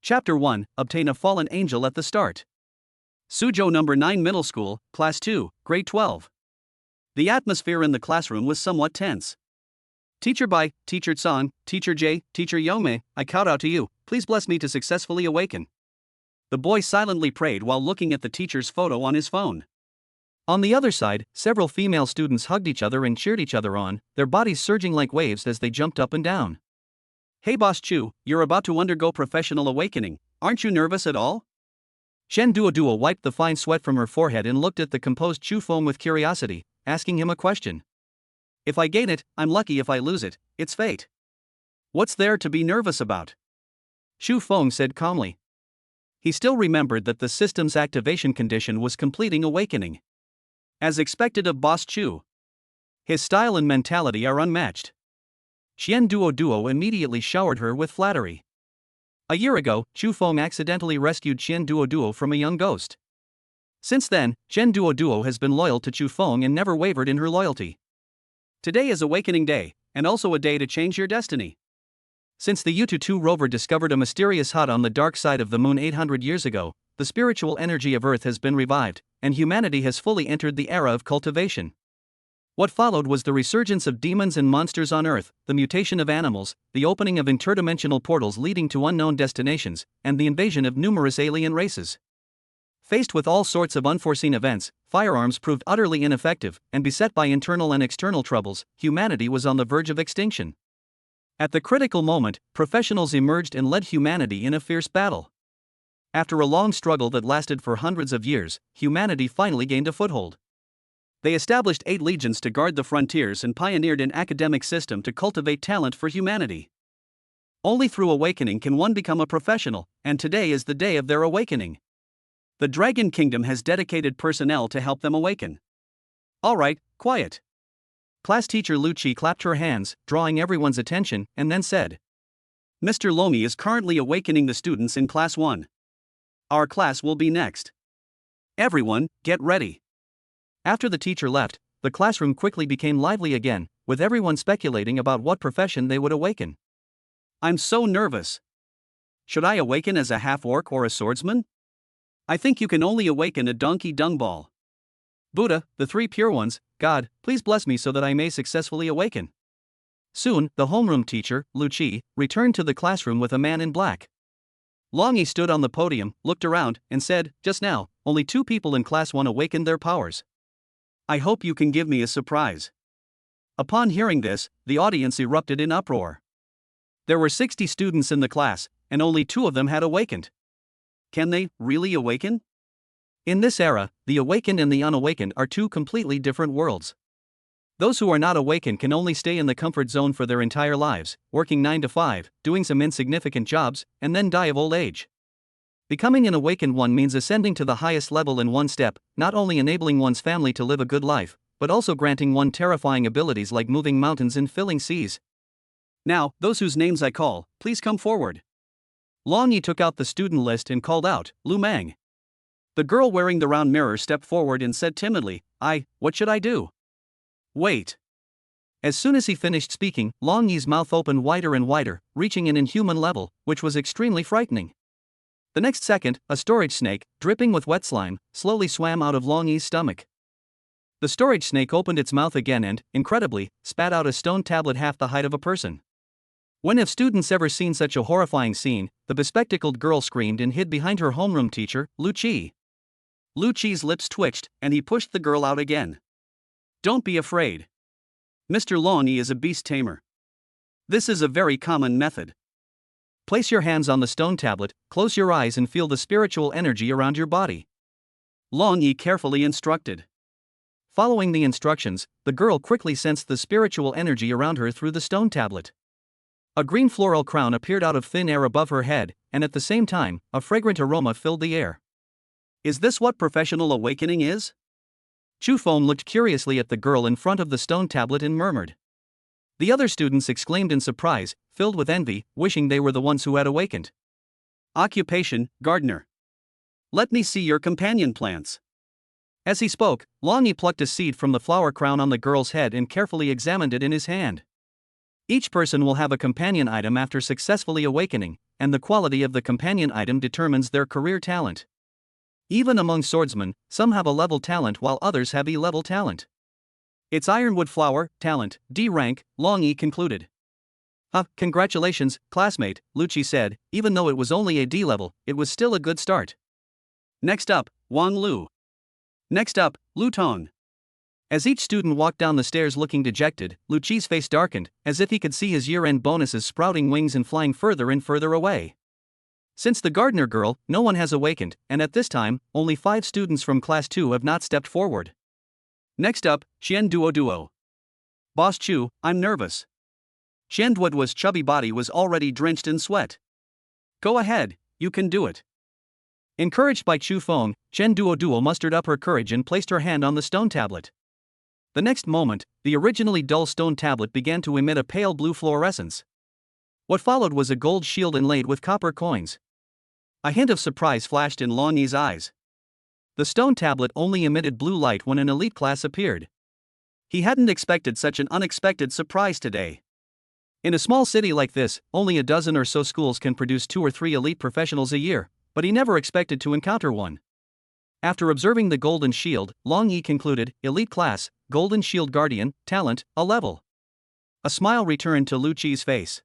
Chapter 1, Obtain a Fallen Angel at the Start. Suzhou Number 9 Middle School, Class 2, Grade 12. The atmosphere in the classroom was somewhat tense. Teacher Bai, Teacher Tsang, Teacher J, Teacher Yome, I count out to you, please bless me to successfully awaken. The boy silently prayed while looking at the teacher's photo on his phone. On the other side, several female students hugged each other and cheered each other on, their bodies surging like waves as they jumped up and down. Hey Boss Chu, you're about to undergo professional awakening, aren't you nervous at all? Shen Duoduo wiped the fine sweat from her forehead and looked at the composed Chu Feng with curiosity, asking him a question. If I gain it, I'm lucky. If I lose it, it's fate. What's there to be nervous about? Chu Feng said calmly. He still remembered that the system's activation condition was completing awakening. As expected of Boss Chu. His style and mentality are unmatched. Shen Duoduo immediately showered her with flattery. A year ago, Chu Feng accidentally rescued Shen Duoduo from a young ghost. Since then, Shen Duoduo has been loyal to Chu Feng and never wavered in her loyalty. Today is Awakening Day, and also a day to change your destiny. Since the Yutu-2 rover discovered a mysterious hut on the dark side of the moon 800 years ago, the spiritual energy of Earth has been revived, and humanity has fully entered the era of cultivation. What followed was the resurgence of demons and monsters on Earth, the mutation of animals, the opening of interdimensional portals leading to unknown destinations, and the invasion of numerous alien races. Faced with all sorts of unforeseen events, firearms proved utterly ineffective, and beset by internal and external troubles, humanity was on the verge of extinction. At the critical moment, professionals emerged and led humanity in a fierce battle. After a long struggle that lasted for hundreds of years, humanity finally gained a foothold. They established 8 legions to guard the frontiers and pioneered an academic system to cultivate talent for humanity. Only through awakening can one become a professional, and today is the day of their awakening. The Dragon Kingdom has dedicated personnel to help them awaken. Alright, quiet. Class teacher Lu Qi clapped her hands, drawing everyone's attention, and then said, Mr. Lomi is currently awakening the students in Class 1. Our class will be next. Everyone, get ready. After the teacher left, the classroom quickly became lively again, with everyone speculating about what profession they would awaken. I'm so nervous. Should I awaken as a half-orc or a swordsman? I think you can only awaken a donkey dung ball. Buddha, the 3 pure ones, God, please bless me so that I may successfully awaken. Soon, the homeroom teacher, Lu Qi, returned to the classroom with a man in black. Longi stood on the podium, looked around, and said, just now, only 2 people in Class 1 awakened their powers. I hope you can give me a surprise. Upon hearing this, the audience erupted in uproar. There were 60 students in the class, and only 2 of them had awakened. Can they really awaken? In this era, the awakened and the unawakened are 2 completely different worlds. Those who are not awakened can only stay in the comfort zone for their entire lives, working 9 to 5, doing some insignificant jobs, and then die of old age. Becoming an awakened one means ascending to the highest level in one step, not only enabling one's family to live a good life, but also granting one terrifying abilities like moving mountains and filling seas. Now, those whose names I call, please come forward. Long Yi took out the student list and called out, Lu Mang. The girl wearing the round mirror stepped forward and said timidly, what should I do? Wait. As soon as he finished speaking, Long Yi's mouth opened wider and wider, reaching an inhuman level, which was extremely frightening. The next second, a storage snake, dripping with wet slime, slowly swam out of Long Yi's stomach. The storage snake opened its mouth again and, incredibly, spat out a stone tablet half the height of a person. When have students ever seen such a horrifying scene? The bespectacled girl screamed and hid behind her homeroom teacher, Lu Qi. Lu Qi's lips twitched, and he pushed the girl out again. Don't be afraid. Mr. Long Yi is a beast tamer. This is a very common method. Place your hands on the stone tablet, close your eyes and feel the spiritual energy around your body. Long Yi carefully instructed. Following the instructions, the girl quickly sensed the spiritual energy around her through the stone tablet. A green floral crown appeared out of thin air above her head, and at the same time, a fragrant aroma filled the air. Is this what professional awakening is? Chu Feng looked curiously at the girl in front of the stone tablet and murmured. The other students exclaimed in surprise, filled with envy, wishing they were the ones who had awakened. Occupation, gardener. Let me see your companion plants. As he spoke, Long Yi plucked a seed from the flower crown on the girl's head and carefully examined it in his hand. Each person will have a companion item after successfully awakening, and the quality of the companion item determines their career talent. Even among swordsmen, some have a level talent while others have E level talent. It's Ironwood Flower, talent, D rank, Long E concluded. Congratulations, classmate, Lucci said. Even though it was only a D level, it was still a good start. Next up, Wang Lu. Next up, Lu Tong. As each student walked down the stairs looking dejected, Lucci's face darkened, as if he could see his year-end bonuses sprouting wings and flying further and further away. Since the gardener girl, no one has awakened, and at this time, only 5 students from Class 2 have not stepped forward. Next up, Qian Duo. Boss Chu, I'm nervous. Qian Duo's chubby body was already drenched in sweat. Go ahead, you can do it. Encouraged by Chu Feng, Qian Duo mustered up her courage and placed her hand on the stone tablet. The next moment, the originally dull stone tablet began to emit a pale blue fluorescence. What followed was a gold shield inlaid with copper coins. A hint of surprise flashed in Long Yi's eyes. The stone tablet only emitted blue light when an elite class appeared. He hadn't expected such an unexpected surprise today. In a small city like this, only a dozen or so schools can produce 2 or 3 elite professionals a year, but he never expected to encounter one. After observing the golden shield, Long Yi concluded, elite class, golden shield guardian, talent, a level. A smile returned to Lu Qi's face.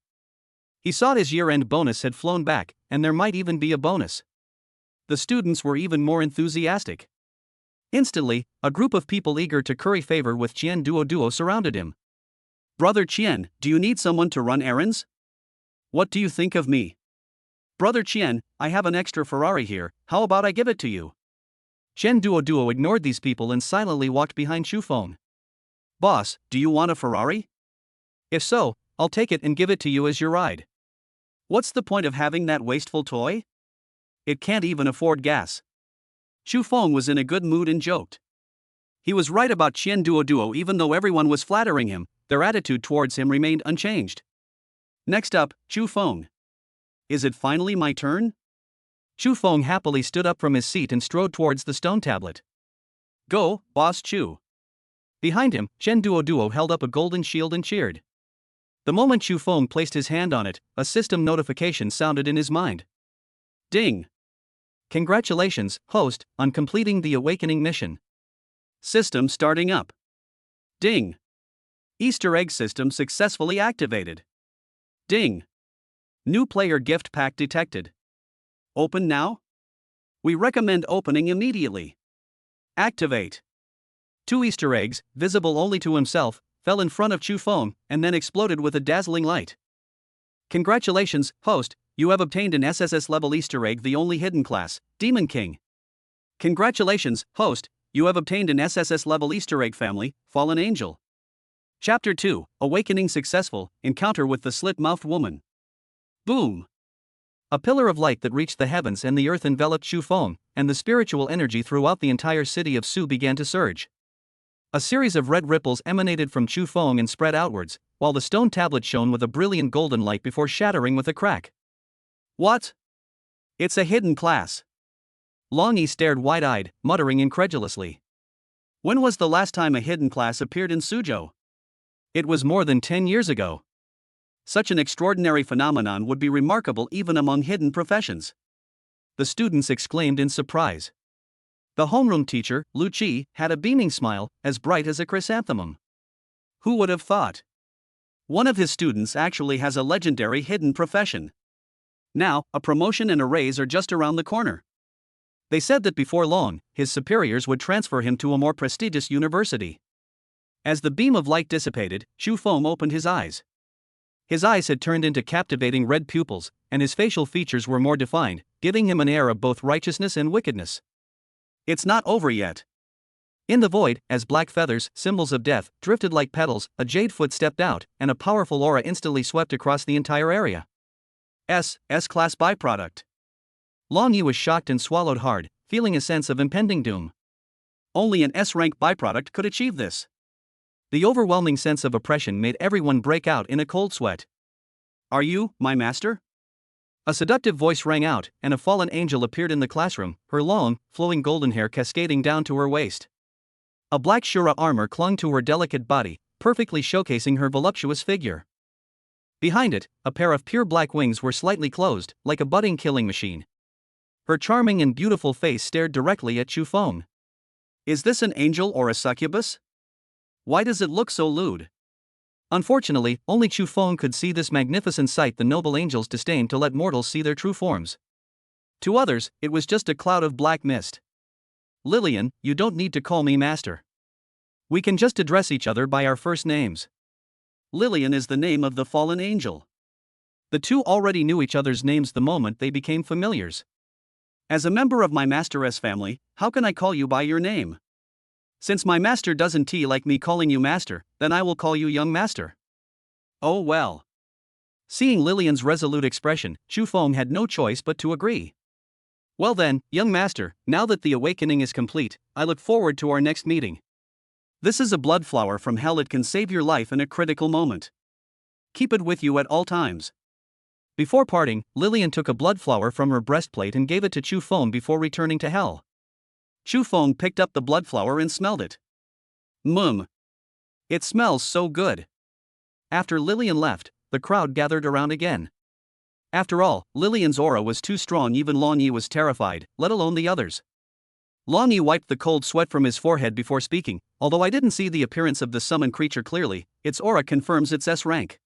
He saw his year-end bonus had flown back, and there might even be a bonus. The students were even more enthusiastic. Instantly, a group of people eager to curry favor with Qian Duo surrounded him. Brother Qian, do you need someone to run errands? What do you think of me? Brother Qian, I have an extra Ferrari here, how about I give it to you? Qian Duo ignored these people and silently walked behind Chu Feng. Boss, do you want a Ferrari? If so, I'll take it and give it to you as your ride. What's the point of having that wasteful toy? It can't even afford gas. Chu Feng was in a good mood and joked. He was right about Qian Duo even though everyone was flattering him, their attitude towards him remained unchanged. Next up, Chu Feng. Is it finally my turn? Chu Feng happily stood up from his seat and strode towards the stone tablet. Go, Boss Chu. Behind him, Qian Duo held up a golden shield and cheered. The moment Chu Feng placed his hand on it, a system notification sounded in his mind. Ding! Congratulations, host, on completing the awakening mission. System starting up. Ding! Easter egg system successfully activated. Ding! New player gift pack detected. Open now? We recommend opening immediately. Activate. 2 Easter eggs, visible only to himself, fell in front of Chu Feng, and then exploded with a dazzling light. Congratulations, host, you have obtained an SSS level Easter egg, the only hidden class, Demon King. Congratulations, host, you have obtained an SSS level Easter egg family, Fallen Angel. Chapter 2, Awakening Successful, Encounter with the Slit-Mouthed Woman. Boom! A pillar of light that reached the heavens and the earth enveloped Chu Feng, and the spiritual energy throughout the entire city of Su began to surge. A series of red ripples emanated from Chu Feng and spread outwards, while the stone tablet shone with a brilliant golden light before shattering with a crack. What? It's a hidden class. Long Yi stared wide-eyed, muttering incredulously. When was the last time a hidden class appeared in Suzhou? It was more than 10 years ago. Such an extraordinary phenomenon would be remarkable even among hidden professions. The students exclaimed in surprise. The homeroom teacher, Lu Qi, had a beaming smile, as bright as a chrysanthemum. Who would have thought? One of his students actually has a legendary hidden profession. Now, a promotion and a raise are just around the corner. They said that before long, his superiors would transfer him to a more prestigious university. As the beam of light dissipated, Chu Feng opened his eyes. His eyes had turned into captivating red pupils, and his facial features were more defined, giving him an air of both righteousness and wickedness. It's not over yet. In the void, as black feathers, symbols of death, drifted like petals, a jade foot stepped out, and a powerful aura instantly swept across the entire area. S-class byproduct. Long Yi was shocked and swallowed hard, feeling a sense of impending doom. Only an S-rank byproduct could achieve this. The overwhelming sense of oppression made everyone break out in a cold sweat. Are you, my master? A seductive voice rang out, and a fallen angel appeared in the classroom, her long, flowing golden hair cascading down to her waist. A black Shura armor clung to her delicate body, perfectly showcasing her voluptuous figure. Behind it, a pair of pure black wings were slightly closed, like a budding killing machine. Her charming and beautiful face stared directly at Chu Feng. Is this an angel or a succubus? Why does it look so lewd? Unfortunately, only Chu Feng could see this magnificent sight. The noble angels disdained to let mortals see their true forms. To others, it was just a cloud of black mist. Lillian, you don't need to call me master. We can just address each other by our first names. Lillian is the name of the fallen angel. The two already knew each other's names the moment they became familiars. As a member of my master's family, how can I call you by your name? Since my master doesn't like me calling you master, then I will call you young master. Oh well. Seeing Lillian's resolute expression, Chu Feng had no choice but to agree. Well then, young master, now that the awakening is complete, I look forward to our next meeting. This is a blood flower from hell. It can save your life in a critical moment. Keep it with you at all times. Before parting, Lillian took a blood flower from her breastplate and gave it to Chu Feng before returning to hell. Chu Feng picked up the blood flower and smelled it. It smells so good. After Lillian left, the crowd gathered around again. After all, Lillian's aura was too strong. Even Long Yi was terrified, let alone the others. Long Yi wiped the cold sweat from his forehead before speaking. Although I didn't see the appearance of the summoned creature clearly, its aura confirms its S rank.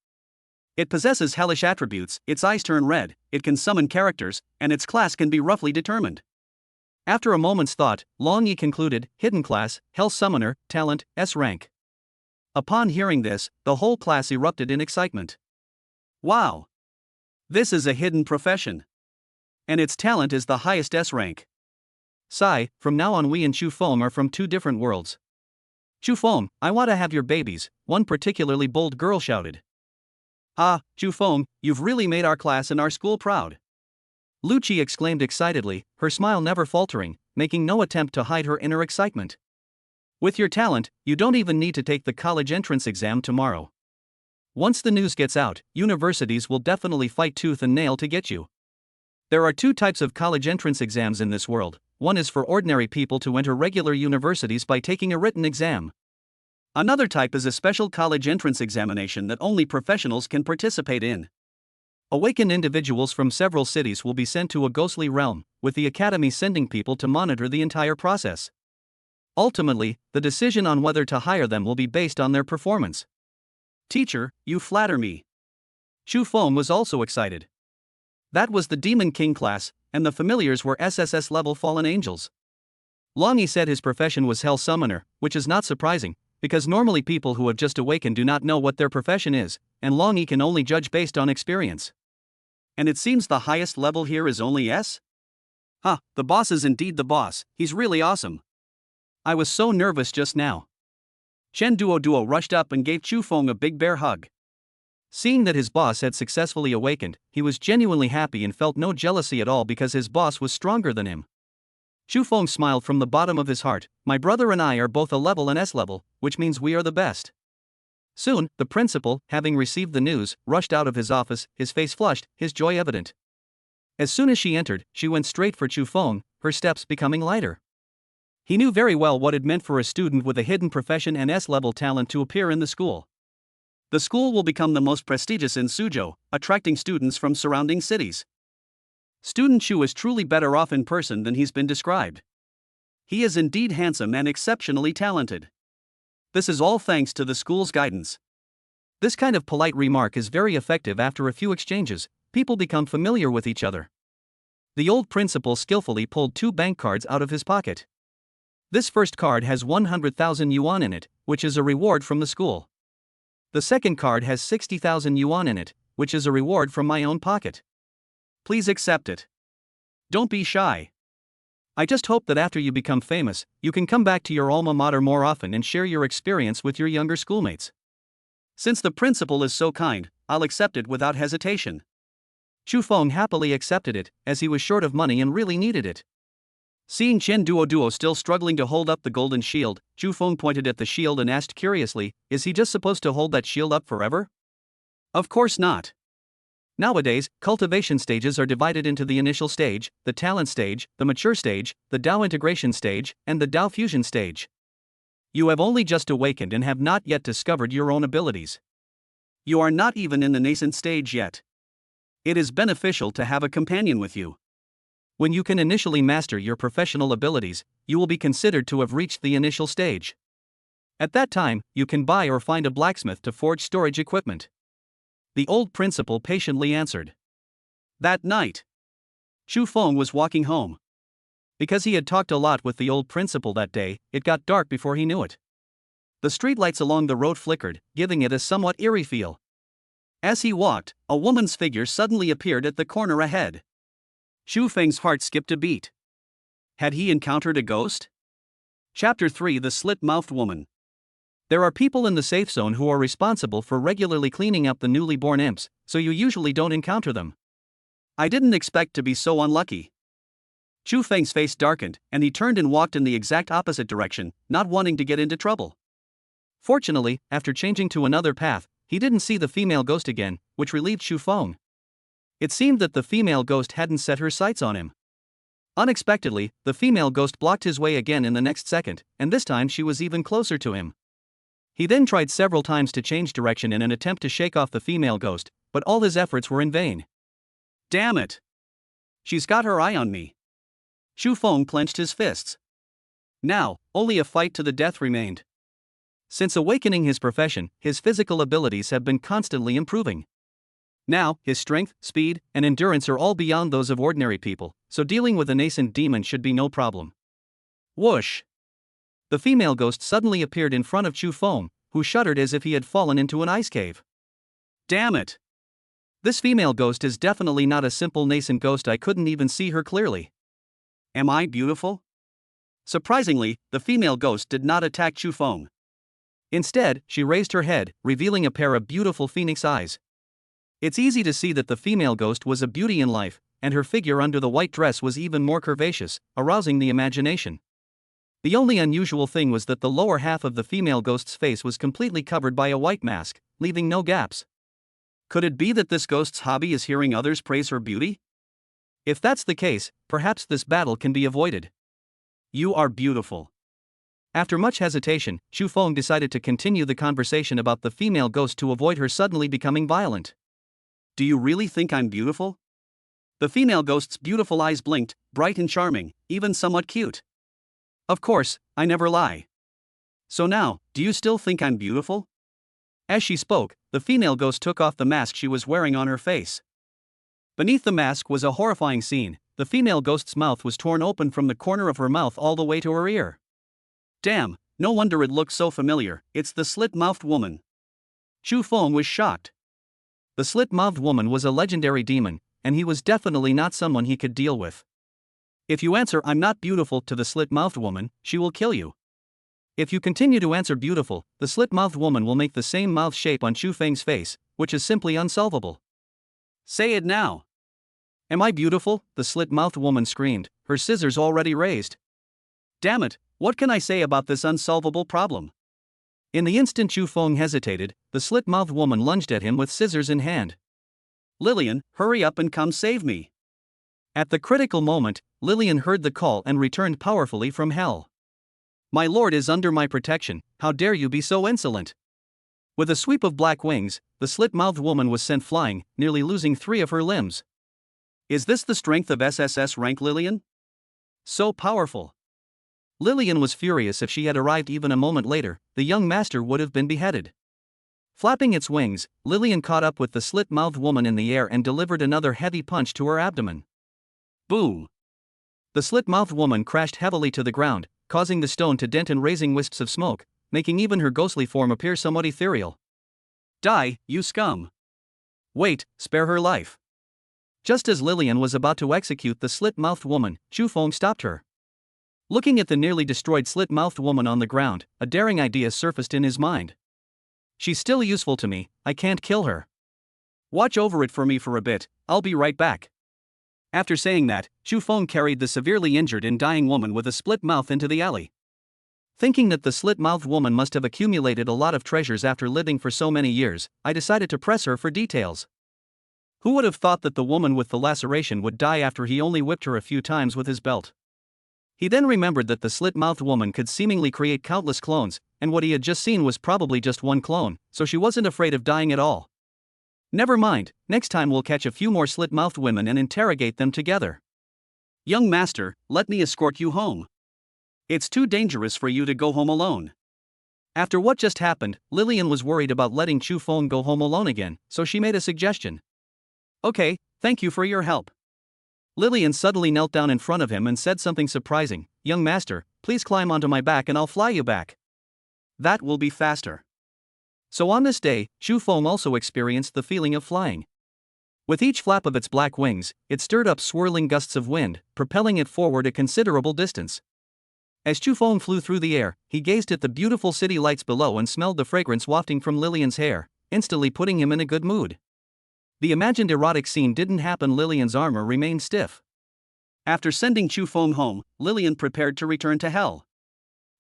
It possesses hellish attributes, its eyes turn red, it can summon characters, and its class can be roughly determined. After a moment's thought, Long Yi concluded, hidden class, Hell Summoner, talent, S rank. Upon hearing this, the whole class erupted in excitement. Wow! This is a hidden profession. And its talent is the highest S rank. Sigh, from now on we and Chu Feng are from two different worlds. Chu Feng, I want to have your babies, one particularly bold girl shouted. Ah, Chu Feng, you've really made our class and our school proud. Lu Qi exclaimed excitedly, her smile never faltering, making no attempt to hide her inner excitement. With your talent, you don't even need to take the college entrance exam tomorrow. Once the news gets out, universities will definitely fight tooth and nail to get you. There are two types of college entrance exams in this world. One is for ordinary people to enter regular universities by taking a written exam. Another type is a special college entrance examination that only professionals can participate in. Awakened individuals from several cities will be sent to a ghostly realm, with the academy sending people to monitor the entire process. Ultimately, the decision on whether to hire them will be based on their performance. Teacher, you flatter me. Chu Feng was also excited. That was the Demon King class, and the familiars were SSS level fallen angels. Long Yi said his profession was Hell Summoner, which is not surprising, because normally people who have just awakened do not know what their profession is, and Long Yi can only judge based on experience. And it seems the highest level here is only S? Huh, the boss is indeed the boss, he's really awesome. I was so nervous just now. Chen Duo rushed up and gave Chu Feng a big bear hug. Seeing that his boss had successfully awakened, he was genuinely happy and felt no jealousy at all because his boss was stronger than him. Chu Feng smiled from the bottom of his heart. My brother and I are both a level and S level, which means we are the best. Soon, the principal, having received the news, rushed out of his office, his face flushed, his joy evident. As soon as she entered, she went straight for Chu Feng, her steps becoming lighter. He knew very well what it meant for a student with a hidden profession and S-level talent to appear in the school. The school will become the most prestigious in Suzhou, attracting students from surrounding cities. Student Chu is truly better off in person than he's been described. He is indeed handsome and exceptionally talented. This is all thanks to the school's guidance. This kind of polite remark is very effective. After a few exchanges, people become familiar with each other. The old principal skillfully pulled 2 bank cards out of his pocket. This first card has 100,000 yuan in it, which is a reward from the school. The second card has 60,000 yuan in it, which is a reward from my own pocket. Please accept it. Don't be shy. I just hope that after you become famous, you can come back to your alma mater more often and share your experience with your younger schoolmates. Since the principal is so kind, I'll accept it without hesitation. Chu Feng happily accepted it, as he was short of money and really needed it. Seeing Chen Duo still struggling to hold up the golden shield, Chu Feng pointed at the shield and asked curiously, is he just supposed to hold that shield up forever? Of course not. Nowadays, cultivation stages are divided into the initial stage, the talent stage, the mature stage, the Dao integration stage, and the Dao fusion stage. You have only just awakened and have not yet discovered your own abilities. You are not even in the nascent stage yet. It is beneficial to have a companion with you. When you can initially master your professional abilities, you will be considered to have reached the initial stage. At that time, you can buy or find a blacksmith to forge storage equipment. The old principal patiently answered. That night, Chu Feng was walking home. Because he had talked a lot with the old principal that day, it got dark before he knew it. The streetlights along the road flickered, giving it a somewhat eerie feel. As he walked, a woman's figure suddenly appeared at the corner ahead. Chu Feng's heart skipped a beat. Had he encountered a ghost? Chapter 3: The Slit-Mouthed Woman. There are people in the safe zone who are responsible for regularly cleaning up the newly born imps, so you usually don't encounter them. I didn't expect to be so unlucky. Chu Feng's face darkened, and he turned and walked in the exact opposite direction, not wanting to get into trouble. Fortunately, after changing to another path, he didn't see the female ghost again, which relieved Chu Feng. It seemed that the female ghost hadn't set her sights on him. Unexpectedly, the female ghost blocked his way again in the next second, and this time she was even closer to him. He then tried several times to change direction in an attempt to shake off the female ghost, but all his efforts were in vain. Damn it! She's got her eye on me. Chu Feng clenched his fists. Now, only a fight to the death remained. Since awakening his profession, his physical abilities have been constantly improving. Now, his strength, speed, and endurance are all beyond those of ordinary people, so dealing with a nascent demon should be no problem. Whoosh! The female ghost suddenly appeared in front of Chu Feng, who shuddered as if he had fallen into an ice cave. Damn it! This female ghost is definitely not a simple nascent ghost. I couldn't even see her clearly. Am I beautiful? Surprisingly, the female ghost did not attack Chu Feng. Instead, she raised her head, revealing a pair of beautiful phoenix eyes. It's easy to see that the female ghost was a beauty in life, and her figure under the white dress was even more curvaceous, arousing the imagination. The only unusual thing was that the lower half of the female ghost's face was completely covered by a white mask, leaving no gaps. Could it be that this ghost's hobby is hearing others praise her beauty? If that's the case, perhaps this battle can be avoided. You are beautiful. After much hesitation, Chu Feng decided to continue the conversation about the female ghost to avoid her suddenly becoming violent. Do you really think I'm beautiful? The female ghost's beautiful eyes blinked, bright and charming, even somewhat cute. Of course, I never lie. So now, do you still think I'm beautiful? As she spoke, the female ghost took off the mask she was wearing on her face. Beneath the mask was a horrifying scene. The female ghost's mouth was torn open from the corner of her mouth all the way to her ear. Damn, no wonder it looks so familiar. It's the slit-mouthed woman. Chu Feng was shocked. The slit-mouthed woman was a legendary demon, and he was definitely not someone he could deal with. If you answer "I'm not beautiful" to the slit-mouthed woman, she will kill you. If you continue to answer "beautiful," the slit-mouthed woman will make the same mouth shape on Chu Feng's face, which is simply unsolvable. Say it now. Am I beautiful? The slit-mouthed woman screamed, her scissors already raised. Damn it, what can I say about this unsolvable problem? In the instant Chu Feng hesitated, the slit-mouthed woman lunged at him with scissors in hand. Lillian, hurry up and come save me. At the critical moment, Lillian heard the call and returned powerfully from hell. My lord is under my protection, how dare you be so insolent? With a sweep of black wings, the slit-mouthed woman was sent flying, nearly losing 3 of her limbs. Is this the strength of SSS-rank Lillian? So powerful. Lillian was furious. If she had arrived even a moment later, the young master would have been beheaded. Flapping its wings, Lillian caught up with the slit-mouthed woman in the air and delivered another heavy punch to her abdomen. Boom! The slit-mouthed woman crashed heavily to the ground, causing the stone to dent and raising wisps of smoke, making even her ghostly form appear somewhat ethereal. Die, you scum! Wait, spare her life. Just as Lillian was about to execute the slit-mouthed woman, Chu Feng stopped her. Looking at the nearly destroyed slit-mouthed woman on the ground, a daring idea surfaced in his mind. She's still useful to me, I can't kill her. Watch over it for me for a bit, I'll be right back. After saying that, Chu Feng carried the severely injured and dying woman with a split mouth into the alley. Thinking that the slit-mouthed woman must have accumulated a lot of treasures after living for so many years, I decided to press her for details. Who would have thought that the woman with the laceration would die after he only whipped her a few times with his belt? He then remembered that the slit-mouthed woman could seemingly create countless clones, and what he had just seen was probably just one clone, so she wasn't afraid of dying at all. Never mind, next time we'll catch a few more slit-mouthed women and interrogate them together. Young master, let me escort you home. It's too dangerous for you to go home alone. After what just happened, Lillian was worried about letting Chu Feng go home alone again, so she made a suggestion. Okay, thank you for your help. Lillian suddenly knelt down in front of him and said something surprising. Young master, please climb onto my back and I'll fly you back. That will be faster. So on this day, Chu Feng also experienced the feeling of flying. With each flap of its black wings, it stirred up swirling gusts of wind, propelling it forward a considerable distance. As Chu Feng flew through the air, he gazed at the beautiful city lights below and smelled the fragrance wafting from Lillian's hair, instantly putting him in a good mood. The imagined erotic scene didn't happen. Lillian's armor remained stiff. After sending Chu Feng home, Lillian prepared to return to hell.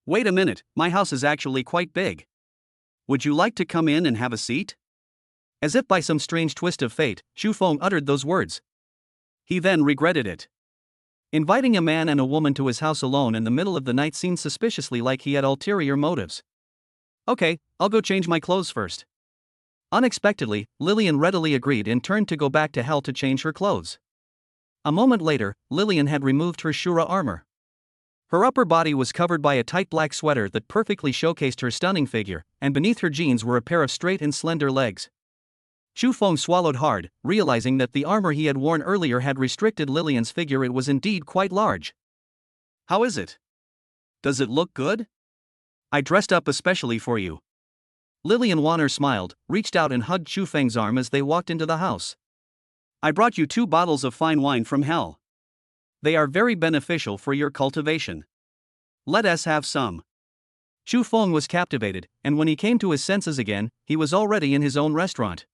Wait a minute, my house is actually quite big. Would you like to come in and have a seat? As if by some strange twist of fate, Chu Feng uttered those words. He then regretted it. Inviting a man and a woman to his house alone in the middle of the night seemed suspiciously like he had ulterior motives. Okay, I'll go change my clothes first. Unexpectedly, Lillian readily agreed and turned to go back to hell to change her clothes. A moment later, Lillian had removed her Shura armor. Her upper body was covered by a tight black sweater that perfectly showcased her stunning figure, and beneath her jeans were a pair of straight and slender legs. Chu Feng swallowed hard, realizing that the armor he had worn earlier had restricted Lillian's figure. It was indeed quite large. How is it? Does it look good? I dressed up especially for you. Lillian Warner smiled, reached out and hugged Chu Feng's arm as they walked into the house. I brought you 2 bottles of fine wine from hell. They are very beneficial for your cultivation. Let us have some. Chu Feng was captivated, and when he came to his senses again, he was already in his own restaurant.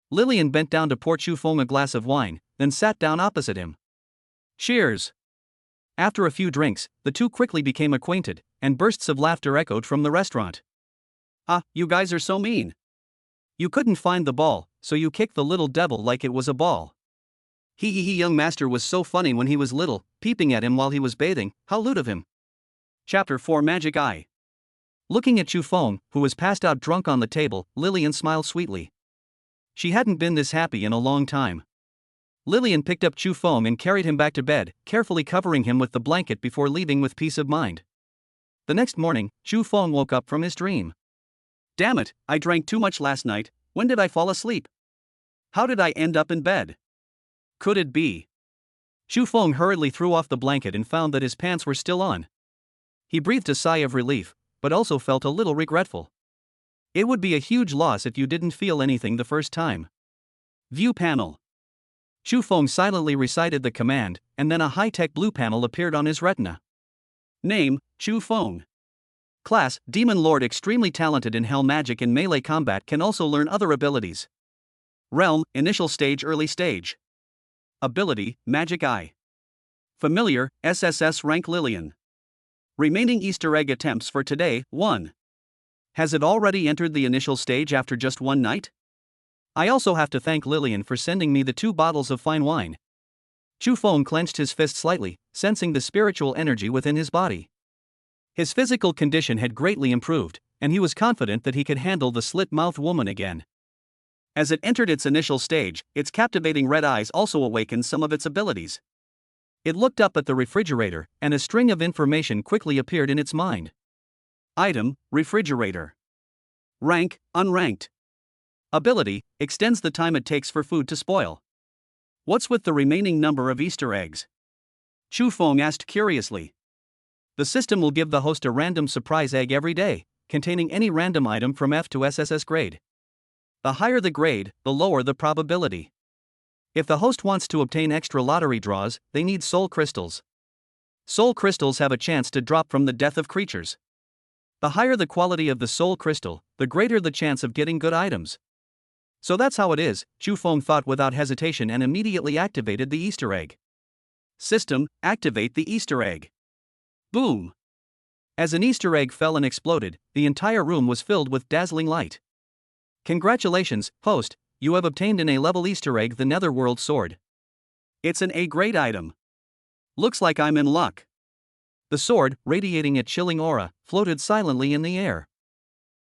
Lillian bent down to pour Chu Feng a glass of wine, then sat down opposite him. Cheers! After a few drinks, the two quickly became acquainted, and bursts of laughter echoed from the restaurant. Ah, you guys are so mean. You couldn't find the ball, so you kicked the little devil like it was a ball. He young master was so funny when he was little, peeping at him while he was bathing, how lewd of him. Chapter 4 Magic Eye. Looking at Chu Feng, who was passed out drunk on the table, Lillian smiled sweetly. She hadn't been this happy in a long time. Lillian picked up Chu Feng and carried him back to bed, carefully covering him with the blanket before leaving with peace of mind. The next morning, Chu Feng woke up from his dream. Damn it, I drank too much last night. When did I fall asleep? How did I end up in bed? Could it be? Chu Feng hurriedly threw off the blanket and found that his pants were still on. He breathed a sigh of relief, but also felt a little regretful. It would be a huge loss if you didn't feel anything the first time. View panel. Chu Feng silently recited the command, and then a high-tech blue panel appeared on his retina. Name, Chu Feng. Class, Demon Lord, extremely talented in hell magic and melee combat, can also learn other abilities. Realm, initial stage, early stage. Ability, Magic Eye. Familiar, SSS-rank Lillian. Remaining Easter egg attempts for today, 1. Has it already entered the initial stage after just one night? I also have to thank Lillian for sending me the 2 bottles of fine wine. Chu Feng clenched his fist slightly, sensing the spiritual energy within his body. His physical condition had greatly improved, and he was confident that he could handle the slit-mouthed woman again. As it entered its initial stage, its captivating red eyes also awakened some of its abilities. It looked up at the refrigerator, and a string of information quickly appeared in its mind. Item, refrigerator. Rank, unranked. Ability, extends the time it takes for food to spoil. What's with the remaining number of Easter eggs? Chu Feng asked curiously. The system will give the host a random surprise egg every day, containing any random item from F to SSS grade. The higher the grade, the lower the probability. If the host wants to obtain extra lottery draws, they need soul crystals. Soul crystals have a chance to drop from the death of creatures. The higher the quality of the soul crystal, the greater the chance of getting good items. So that's how it is, Chu Feng thought without hesitation and immediately activated the Easter egg. System, activate the Easter egg. Boom! As an Easter egg fell and exploded, the entire room was filled with dazzling light. Congratulations, host, you have obtained an A-level Easter egg, the Netherworld Sword. It's an A-grade item. Looks like I'm in luck. The sword, radiating a chilling aura, floated silently in the air.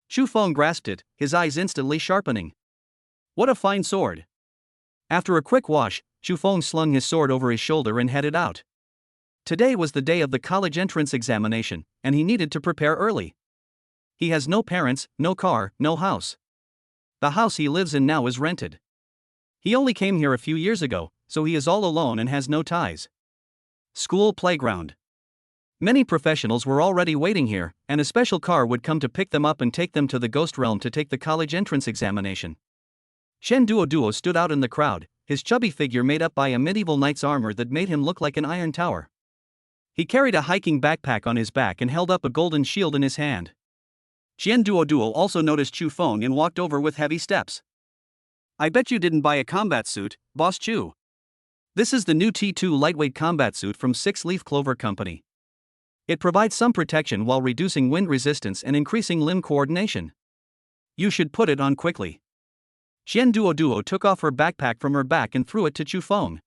Chu Feng grasped it, his eyes instantly sharpening. What a fine sword. After a quick wash, Chu Feng slung his sword over his shoulder and headed out. Today was the day of the college entrance examination, and he needed to prepare early. He has no parents, no car, no house. The house he lives in now is rented. He only came here a few years ago, so he is all alone and has no ties. School playground. Many professionals were already waiting here, and a special car would come to pick them up and take them to the ghost realm to take the college entrance examination. Shen Duo stood out in the crowd, his chubby figure made up by a medieval knight's armor that made him look like an iron tower. He carried a hiking backpack on his back and held up a golden shield in his hand. Shen Duo also noticed Chu Feng and walked over with heavy steps. I bet you didn't buy a combat suit, Boss Chu. This is the new T2 lightweight combat suit from 6 Leaf Clover Company. It provides some protection while reducing wind resistance and increasing limb coordination. You should put it on quickly. Shen Duo took off her backpack from her back and threw it to Chu Feng.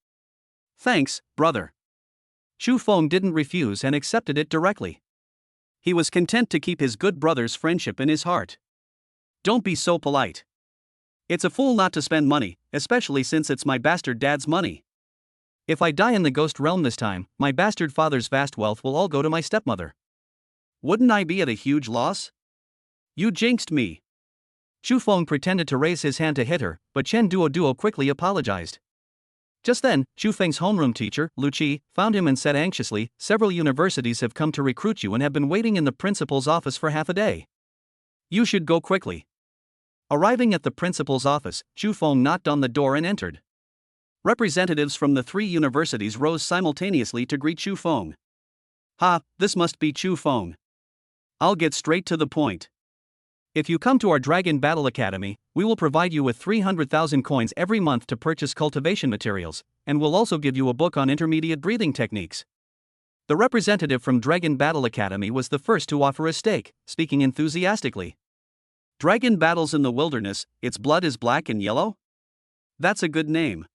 Thanks, brother. Chu Feng didn't refuse and accepted it directly. He was content to keep his good brother's friendship in his heart. Don't be so polite. It's a fool not to spend money, especially since it's my bastard dad's money. If I die in the ghost realm this time, my bastard father's vast wealth will all go to my stepmother. Wouldn't I be at a huge loss? You jinxed me. Chu Feng pretended to raise his hand to hit her, but Shen Duo quickly apologized. Just then, Chu Feng's homeroom teacher, Lu Qi, found him and said anxiously, "Several universities have come to recruit you and have been waiting in the principal's office for half a day. You should go quickly." Arriving at the principal's office, Chu Feng knocked on the door and entered. Representatives from the 3 universities rose simultaneously to greet Chu Feng. Ha, this must be Chu Feng. I'll get straight to the point. If you come to our Dragon Battle Academy, we will provide you with 300,000 coins every month to purchase cultivation materials, and we'll also give you a book on intermediate breathing techniques. The representative from Dragon Battle Academy was the first to offer a stake, speaking enthusiastically. Dragon battles in the wilderness, its blood is black and yellow? That's a good name.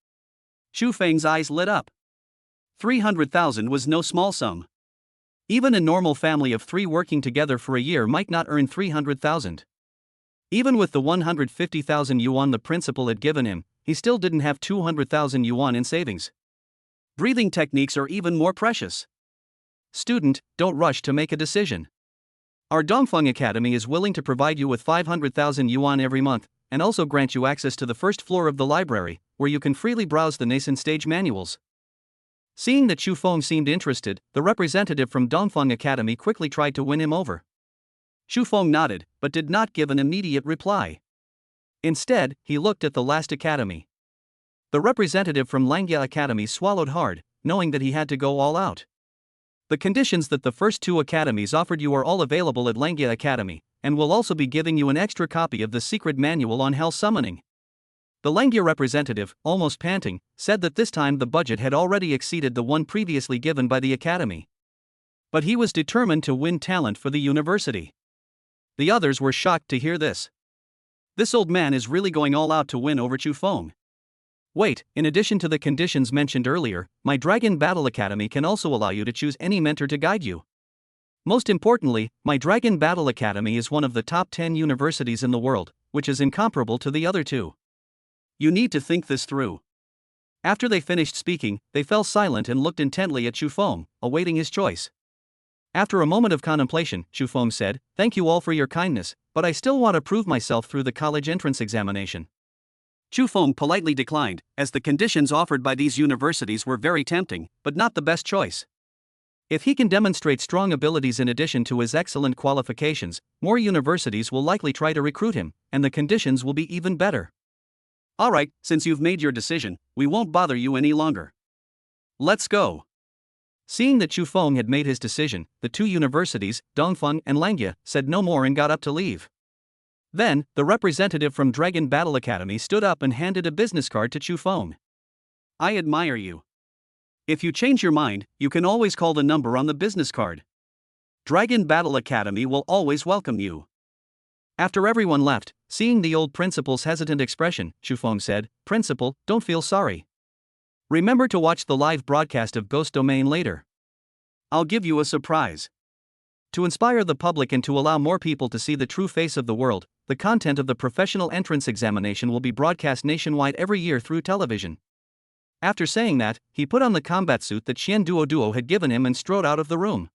Chu Feng's eyes lit up. 300,000 was no small sum. Even a normal family of 3 working together for a year might not earn 300,000. Even with the 150,000 yuan the principal had given him, he still didn't have 200,000 yuan in savings. Breathing techniques are even more precious. Student, don't rush to make a decision. Our Dongfeng Academy is willing to provide you with 500,000 yuan every month, and also grant you access to the first floor of the library, where you can freely browse the nascent stage manuals. Seeing that Chu Feng seemed interested, the representative from Dongfeng Academy quickly tried to win him over. Chu Feng nodded, but did not give an immediate reply. Instead, he looked at the last academy. The representative from Langya Academy swallowed hard, knowing that he had to go all out. The conditions that the first 2 academies offered you are all available at Langya Academy, and will also be giving you an extra copy of the secret manual on hell summoning. The Langya representative, almost panting, said that this time the budget had already exceeded the one previously given by the academy. But he was determined to win talent for the university. The others were shocked to hear this. This old man is really going all out to win over Chu Feng. Wait, in addition to the conditions mentioned earlier, my Dragon Battle Academy can also allow you to choose any mentor to guide you. Most importantly, my Dragon Battle Academy is one of the top 10 universities in the world, which is incomparable to the other 2. You need to think this through. After they finished speaking, they fell silent and looked intently at Chu Feng, awaiting his choice. After a moment of contemplation, Chu Feng said, "Thank you all for your kindness, but I still want to prove myself through the college entrance examination." Chu Feng politely declined, as the conditions offered by these universities were very tempting, but not the best choice. If he can demonstrate strong abilities in addition to his excellent qualifications, more universities will likely try to recruit him, and the conditions will be even better. Alright, since you've made your decision, we won't bother you any longer. Let's go. Seeing that Chu Feng had made his decision, the 2 universities, Dongfeng and Langya, said no more and got up to leave. Then, the representative from Dragon Battle Academy stood up and handed a business card to Chu Feng. I admire you. If you change your mind, you can always call the number on the business card. Dragon Battle Academy will always welcome you. After everyone left, seeing the old principal's hesitant expression, Chu Feng said, "Principal, don't feel sorry. Remember to watch the live broadcast of Ghost Domain later. I'll give you a surprise." To inspire the public and to allow more people to see the true face of the world, the content of the professional entrance examination will be broadcast nationwide every year through television. After saying that, he put on the combat suit that Chen Duoduo had given him and strode out of the room.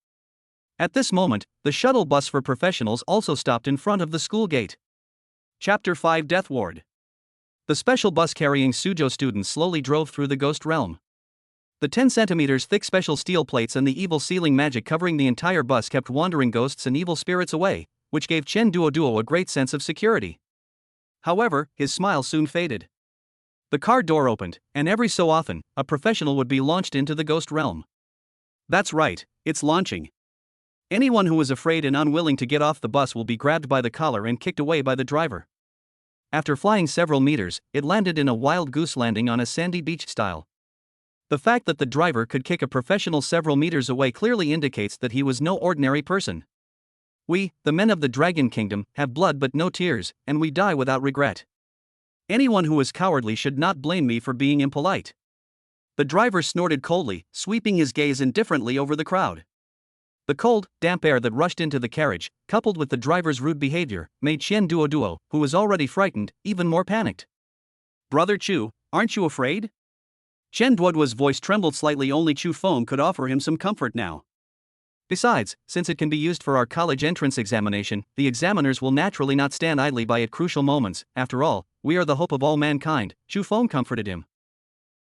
At this moment, the shuttle bus for professionals also stopped in front of the school gate. Chapter 5 Death Ward. The special bus carrying Suzhou students slowly drove through the ghost realm. The 10 centimeters thick special steel plates and the evil sealing magic covering the entire bus kept wandering ghosts and evil spirits away, which gave Chen Duoduo a great sense of security. However, his smile soon faded. The car door opened, and every so often, a professional would be launched into the ghost realm. That's right, it's launching. Anyone who is afraid and unwilling to get off the bus will be grabbed by the collar and kicked away by the driver. After flying several meters, it landed in a wild goose landing on a sandy beach style. The fact that the driver could kick a professional several meters away clearly indicates that he was no ordinary person. We, the men of the Dragon Kingdom, have blood but no tears, and we die without regret. Anyone who is cowardly should not blame me for being impolite. The driver snorted coldly, sweeping his gaze indifferently over the crowd. The cold, damp air that rushed into the carriage, coupled with the driver's rude behavior, made Chen Duoduo, who was already frightened, even more panicked. Brother Chu, aren't you afraid? Chen Duoduo's voice trembled slightly. Only Chu Feng could offer him some comfort now. Besides, since it can be used for our college entrance examination, the examiners will naturally not stand idly by at crucial moments. After all, we are the hope of all mankind, Chu Feng comforted him.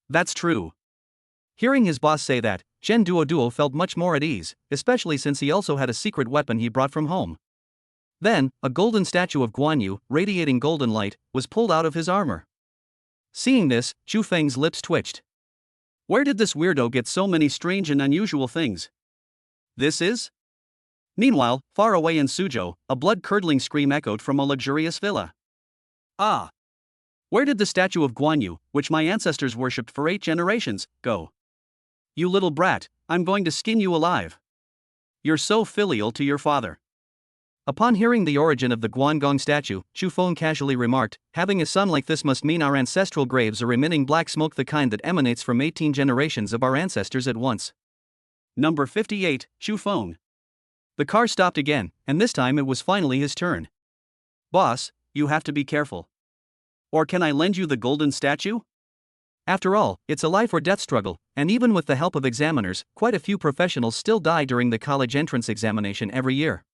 That's true. Hearing his boss say that, Chen Duoduo felt much more at ease, especially since he also had a secret weapon he brought from home. Then, a golden statue of Guan Yu, radiating golden light, was pulled out of his armor. Seeing this, Chu Feng's lips twitched. Where did this weirdo get so many strange and unusual things? This is? Meanwhile, far away in Suzhou, a blood-curdling scream echoed from a luxurious villa. Ah! Where did the statue of Guan Yu, which my ancestors worshipped for 8 generations, go? You little brat, I'm going to skin you alive. You're so filial to your father. Upon hearing the origin of the Guangong statue, Chu Feng casually remarked, having a son like this must mean our ancestral graves are emitting black smoke, the kind that emanates from 18 generations of our ancestors at once. Number 58, Chu Feng. The car stopped again, and this time it was finally his turn. Boss, you have to be careful. Or can I lend you the golden statue? After all, it's a life or death struggle, and even with the help of examiners, quite a few professionals still die during the college entrance examination every year.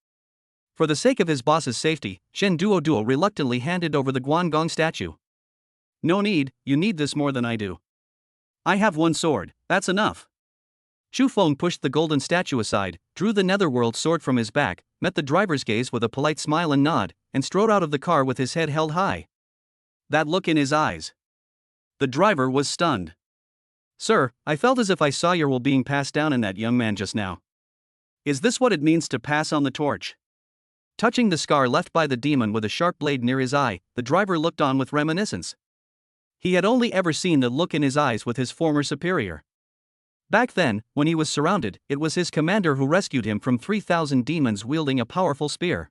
For the sake of his boss's safety, Chen Duoduo reluctantly handed over the Guangong statue. No need, you need this more than I do. I have one sword, that's enough. Chu Feng pushed the golden statue aside, drew the netherworld sword from his back, met the driver's gaze with a polite smile and nod, and strode out of the car with his head held high. That look in his eyes. The driver was stunned. Sir, I felt as if I saw your will being passed down in that young man just now. Is this what it means to pass on the torch? Touching the scar left by the demon with a sharp blade near his eye, the driver looked on with reminiscence. He had only ever seen the look in his eyes with his former superior. Back then, when he was surrounded, it was his commander who rescued him from 3,000 demons wielding a powerful spear.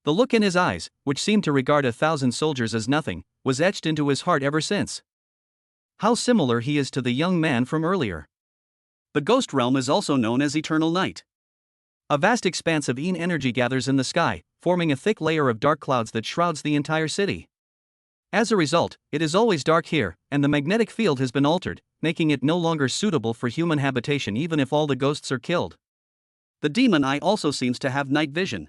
The look in his eyes, which seemed to regard 1,000 soldiers as nothing, was etched into his heart ever since. How similar he is to the young man from earlier. The ghost realm is also known as eternal night. A vast expanse of yin energy gathers in the sky, forming a thick layer of dark clouds that shrouds the entire city. As a result, it is always dark here, and the magnetic field has been altered, making it no longer suitable for human habitation even if all the ghosts are killed. The demon eye also seems to have night vision.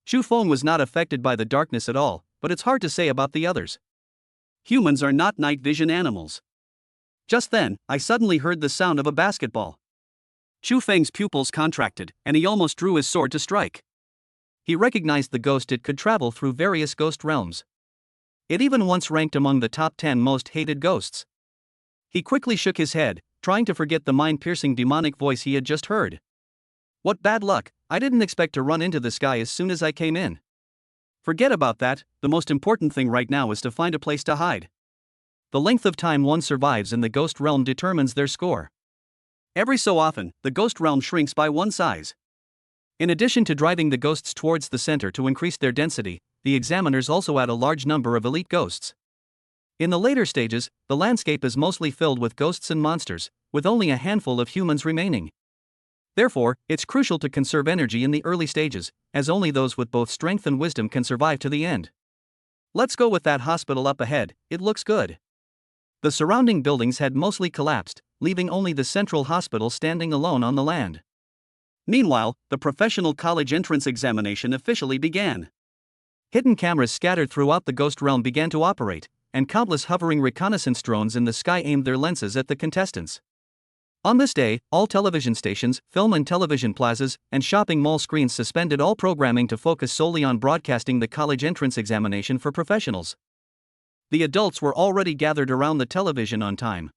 Chu Feng was not affected by the darkness at all, but it's hard to say about the others. Humans are not night vision animals. Just then, I suddenly heard the sound of a basketball. Chu Feng's pupils contracted, and he almost drew his sword to strike. He recognized the ghost. It could travel through various ghost realms. It even once ranked among the top 10 most hated ghosts. He quickly shook his head, trying to forget the mind-piercing demonic voice he had just heard. What bad luck, I didn't expect to run into this guy as soon as I came in. Forget about that, the most important thing right now is to find a place to hide. The length of time one survives in the ghost realm determines their score. Every so often, the ghost realm shrinks by one size. In addition to driving the ghosts towards the center to increase their density, the examiners also add a large number of elite ghosts. In the later stages, the landscape is mostly filled with ghosts and monsters, with only a handful of humans remaining. Therefore, it's crucial to conserve energy in the early stages, as only those with both strength and wisdom can survive to the end. Let's go with that hospital up ahead, it looks good. The surrounding buildings had mostly collapsed, leaving only the central hospital standing alone on the land. Meanwhile, the professional college entrance examination officially began. Hidden cameras scattered throughout the ghost realm began to operate, and countless hovering reconnaissance drones in the sky aimed their lenses at the contestants. On this day, all television stations, film and television plazas, and shopping mall screens suspended all programming to focus solely on broadcasting the college entrance examination for professionals. The adults were already gathered around the television on time.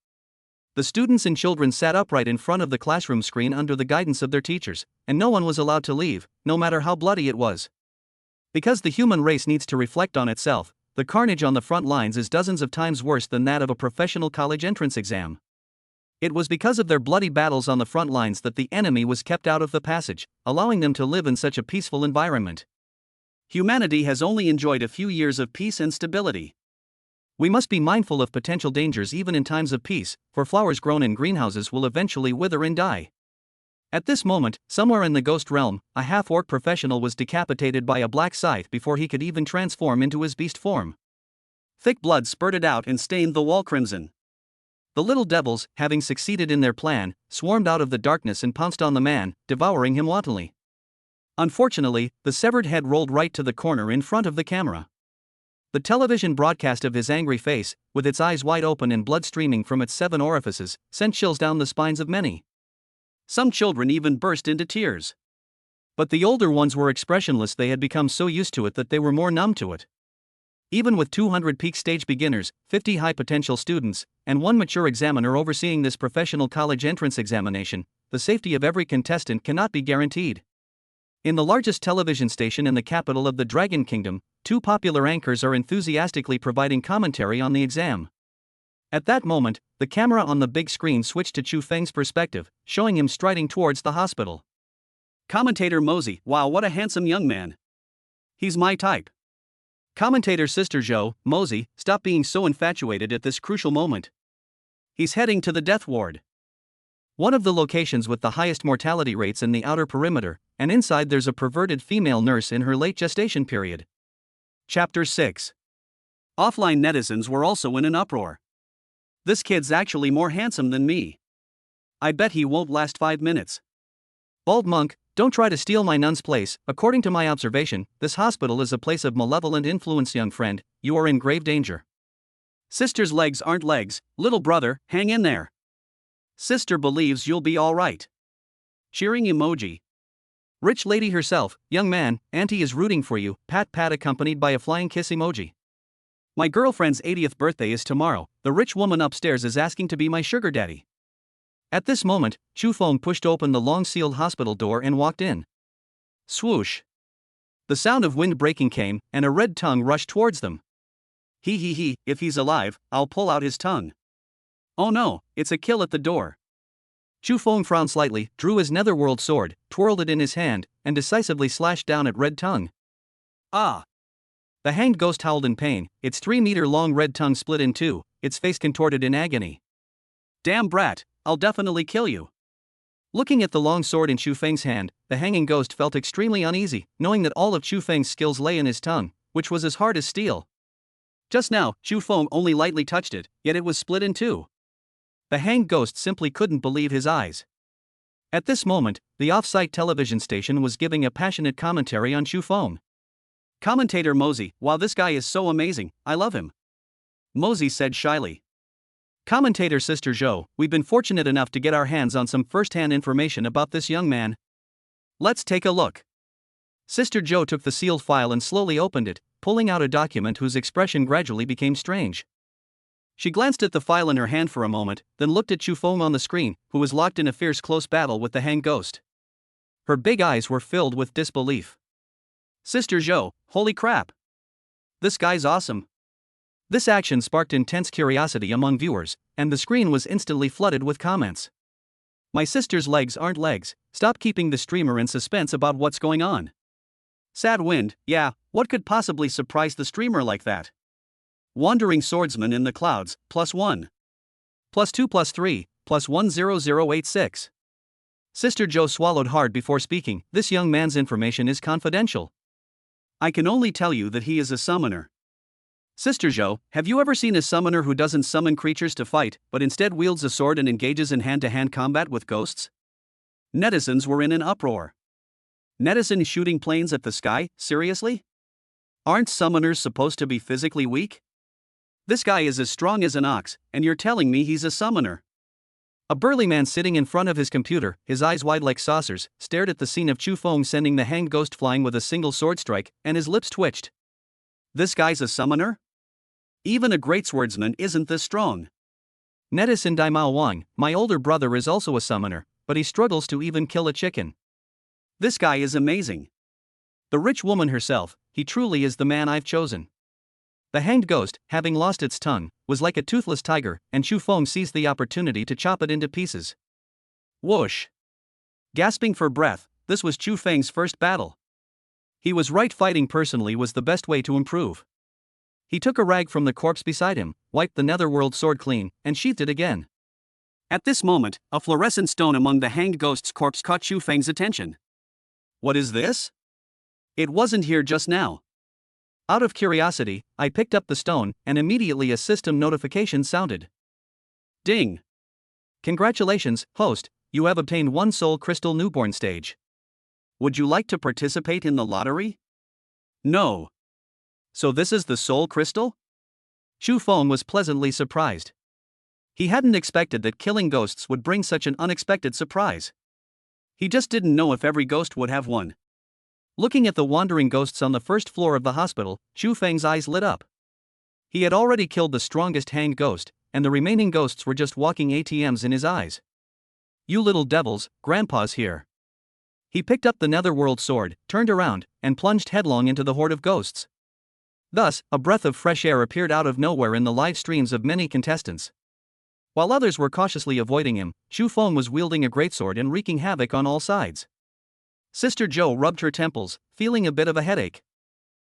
The students and children sat upright in front of the classroom screen under the guidance of their teachers, and no one was allowed to leave, no matter how bloody it was. Because the human race needs to reflect on itself, the carnage on the front lines is dozens of times worse than that of a professional college entrance exam. It was because of their bloody battles on the front lines that the enemy was kept out of the passage, allowing them to live in such a peaceful environment. Humanity has only enjoyed a few years of peace and stability. We must be mindful of potential dangers even in times of peace, for flowers grown in greenhouses will eventually wither and die. At this moment, somewhere in the ghost realm, a half-orc professional was decapitated by a black scythe before he could even transform into his beast form. Thick blood spurted out and stained the wall crimson. The little devils, having succeeded in their plan, swarmed out of the darkness and pounced on the man, devouring him wantonly. Unfortunately, the severed head rolled right to the corner in front of the camera. The television broadcast of his angry face, with its eyes wide open and blood streaming from its 7 orifices, sent chills down the spines of many. Some children even burst into tears. But the older ones were expressionless. They had become so used to it that they were more numb to it. Even with 200 peak stage beginners, 50 high potential students, and 1 mature examiner overseeing this professional college entrance examination, the safety of every contestant cannot be guaranteed. In the largest television station in the capital of the Dragon Kingdom, 2 popular anchors are enthusiastically providing commentary on the exam. At that moment, the camera on the big screen switched to Chu Feng's perspective, showing him striding towards the hospital. Commentator Mosey, wow, what a handsome young man. He's my type. Commentator Sister Zhou, Mosey, stop being so infatuated at this crucial moment. He's heading to the death ward. One of the locations with the highest mortality rates in the outer perimeter, and inside there's a perverted female nurse in her late gestation period. Chapter 6. Offline netizens were also in an uproar. This kid's actually more handsome than me. I bet he won't last 5 minutes. Bald monk, don't try to steal my nun's place. According to my observation, this hospital is a place of malevolent influence. Young friend, you are in grave danger. Sister's legs aren't legs, little brother, hang in there. Sister believes you'll be alright. Cheering emoji. Rich lady herself, young man, auntie is rooting for you, pat pat accompanied by a flying kiss emoji. My girlfriend's 80th birthday is tomorrow. The rich woman upstairs is asking to be my sugar daddy. At this moment, Chu Feng pushed open the long-sealed hospital door and walked in. Swoosh. The sound of wind breaking came, and a red tongue rushed towards them. He, if he's alive, I'll pull out his tongue. Oh no, it's a kill at the door. Chu Feng frowned slightly, drew his netherworld sword, twirled it in his hand, and decisively slashed down at Red Tongue. Ah! The hanged ghost howled in pain, its 3-meter-long red tongue split in 2, its face contorted in agony. Damn brat, I'll definitely kill you. Looking at the long sword in Chu Feng's hand, the hanging ghost felt extremely uneasy, knowing that all of Chu Feng's skills lay in his tongue, which was as hard as steel. Just now, Chu Feng only lightly touched it, yet it was split in 2. The hanged ghost simply couldn't believe his eyes. At this moment, the off-site television station was giving a passionate commentary on Chu Feng. Commentator Mosey, wow, this guy is so amazing, I love him. Mosey said shyly. Commentator Sister Zhou, we've been fortunate enough to get our hands on some first-hand information about this young man. Let's take a look. Sister Zhou took the sealed file and slowly opened it, pulling out a document whose expression gradually became strange. She glanced at the file in her hand for a moment, then looked at Chu Feng on the screen, who was locked in a fierce close battle with the hanged ghost. Her big eyes were filled with disbelief. Sister Zhou, holy crap! This guy's awesome. This action sparked intense curiosity among viewers, and the screen was instantly flooded with comments. My sister's legs aren't legs, stop keeping the streamer in suspense about what's going on. Sad wind, yeah, what could possibly surprise the streamer like that? Wandering swordsman in the clouds, +1. +2 +3, +10086. Sister Joe swallowed hard before speaking. This young man's information is confidential. I can only tell you that he is a summoner. Sister Joe, have you ever seen a summoner who doesn't summon creatures to fight, but instead wields a sword and engages in hand-to-hand combat with ghosts? Netizens were in an uproar. Netizens shooting planes at the sky? Seriously? Aren't summoners supposed to be physically weak? This guy is as strong as an ox, and you're telling me he's a summoner. A burly man sitting in front of his computer, his eyes wide like saucers, stared at the scene of Chu Feng sending the hanged ghost flying with a single sword strike, and his lips twitched. This guy's a summoner? Even a great swordsman isn't this strong. Netizen Daimao Wang, my older brother is also a summoner, but he struggles to even kill a chicken. This guy is amazing. The rich woman herself, he truly is the man I've chosen. The hanged ghost, having lost its tongue, was like a toothless tiger, and Chu Feng seized the opportunity to chop it into pieces. Whoosh! Gasping for breath, this was Chu Feng's first battle. He was right, fighting personally was the best way to improve. He took a rag from the corpse beside him, wiped the netherworld sword clean, and sheathed it again. At this moment, a fluorescent stone among the hanged ghost's corpse caught Chu Feng's attention. What is this? It wasn't here just now. Out of curiosity, I picked up the stone, and immediately a system notification sounded. Ding! Congratulations, host, you have obtained 1 soul crystal newborn stage. Would you like to participate in the lottery? No. So this is the soul crystal? Chu Feng was pleasantly surprised. He hadn't expected that killing ghosts would bring such an unexpected surprise. He just didn't know if every ghost would have one. Looking at the wandering ghosts on the first floor of the hospital, Chu Feng's eyes lit up. He had already killed the strongest hanged ghost, and the remaining ghosts were just walking ATMs in his eyes. You little devils, Grandpa's here. He picked up the netherworld sword, turned around, and plunged headlong into the horde of ghosts. Thus, a breath of fresh air appeared out of nowhere in the live streams of many contestants. While others were cautiously avoiding him, Chu Feng was wielding a greatsword and wreaking havoc on all sides. Sister Joe rubbed her temples, feeling a bit of a headache.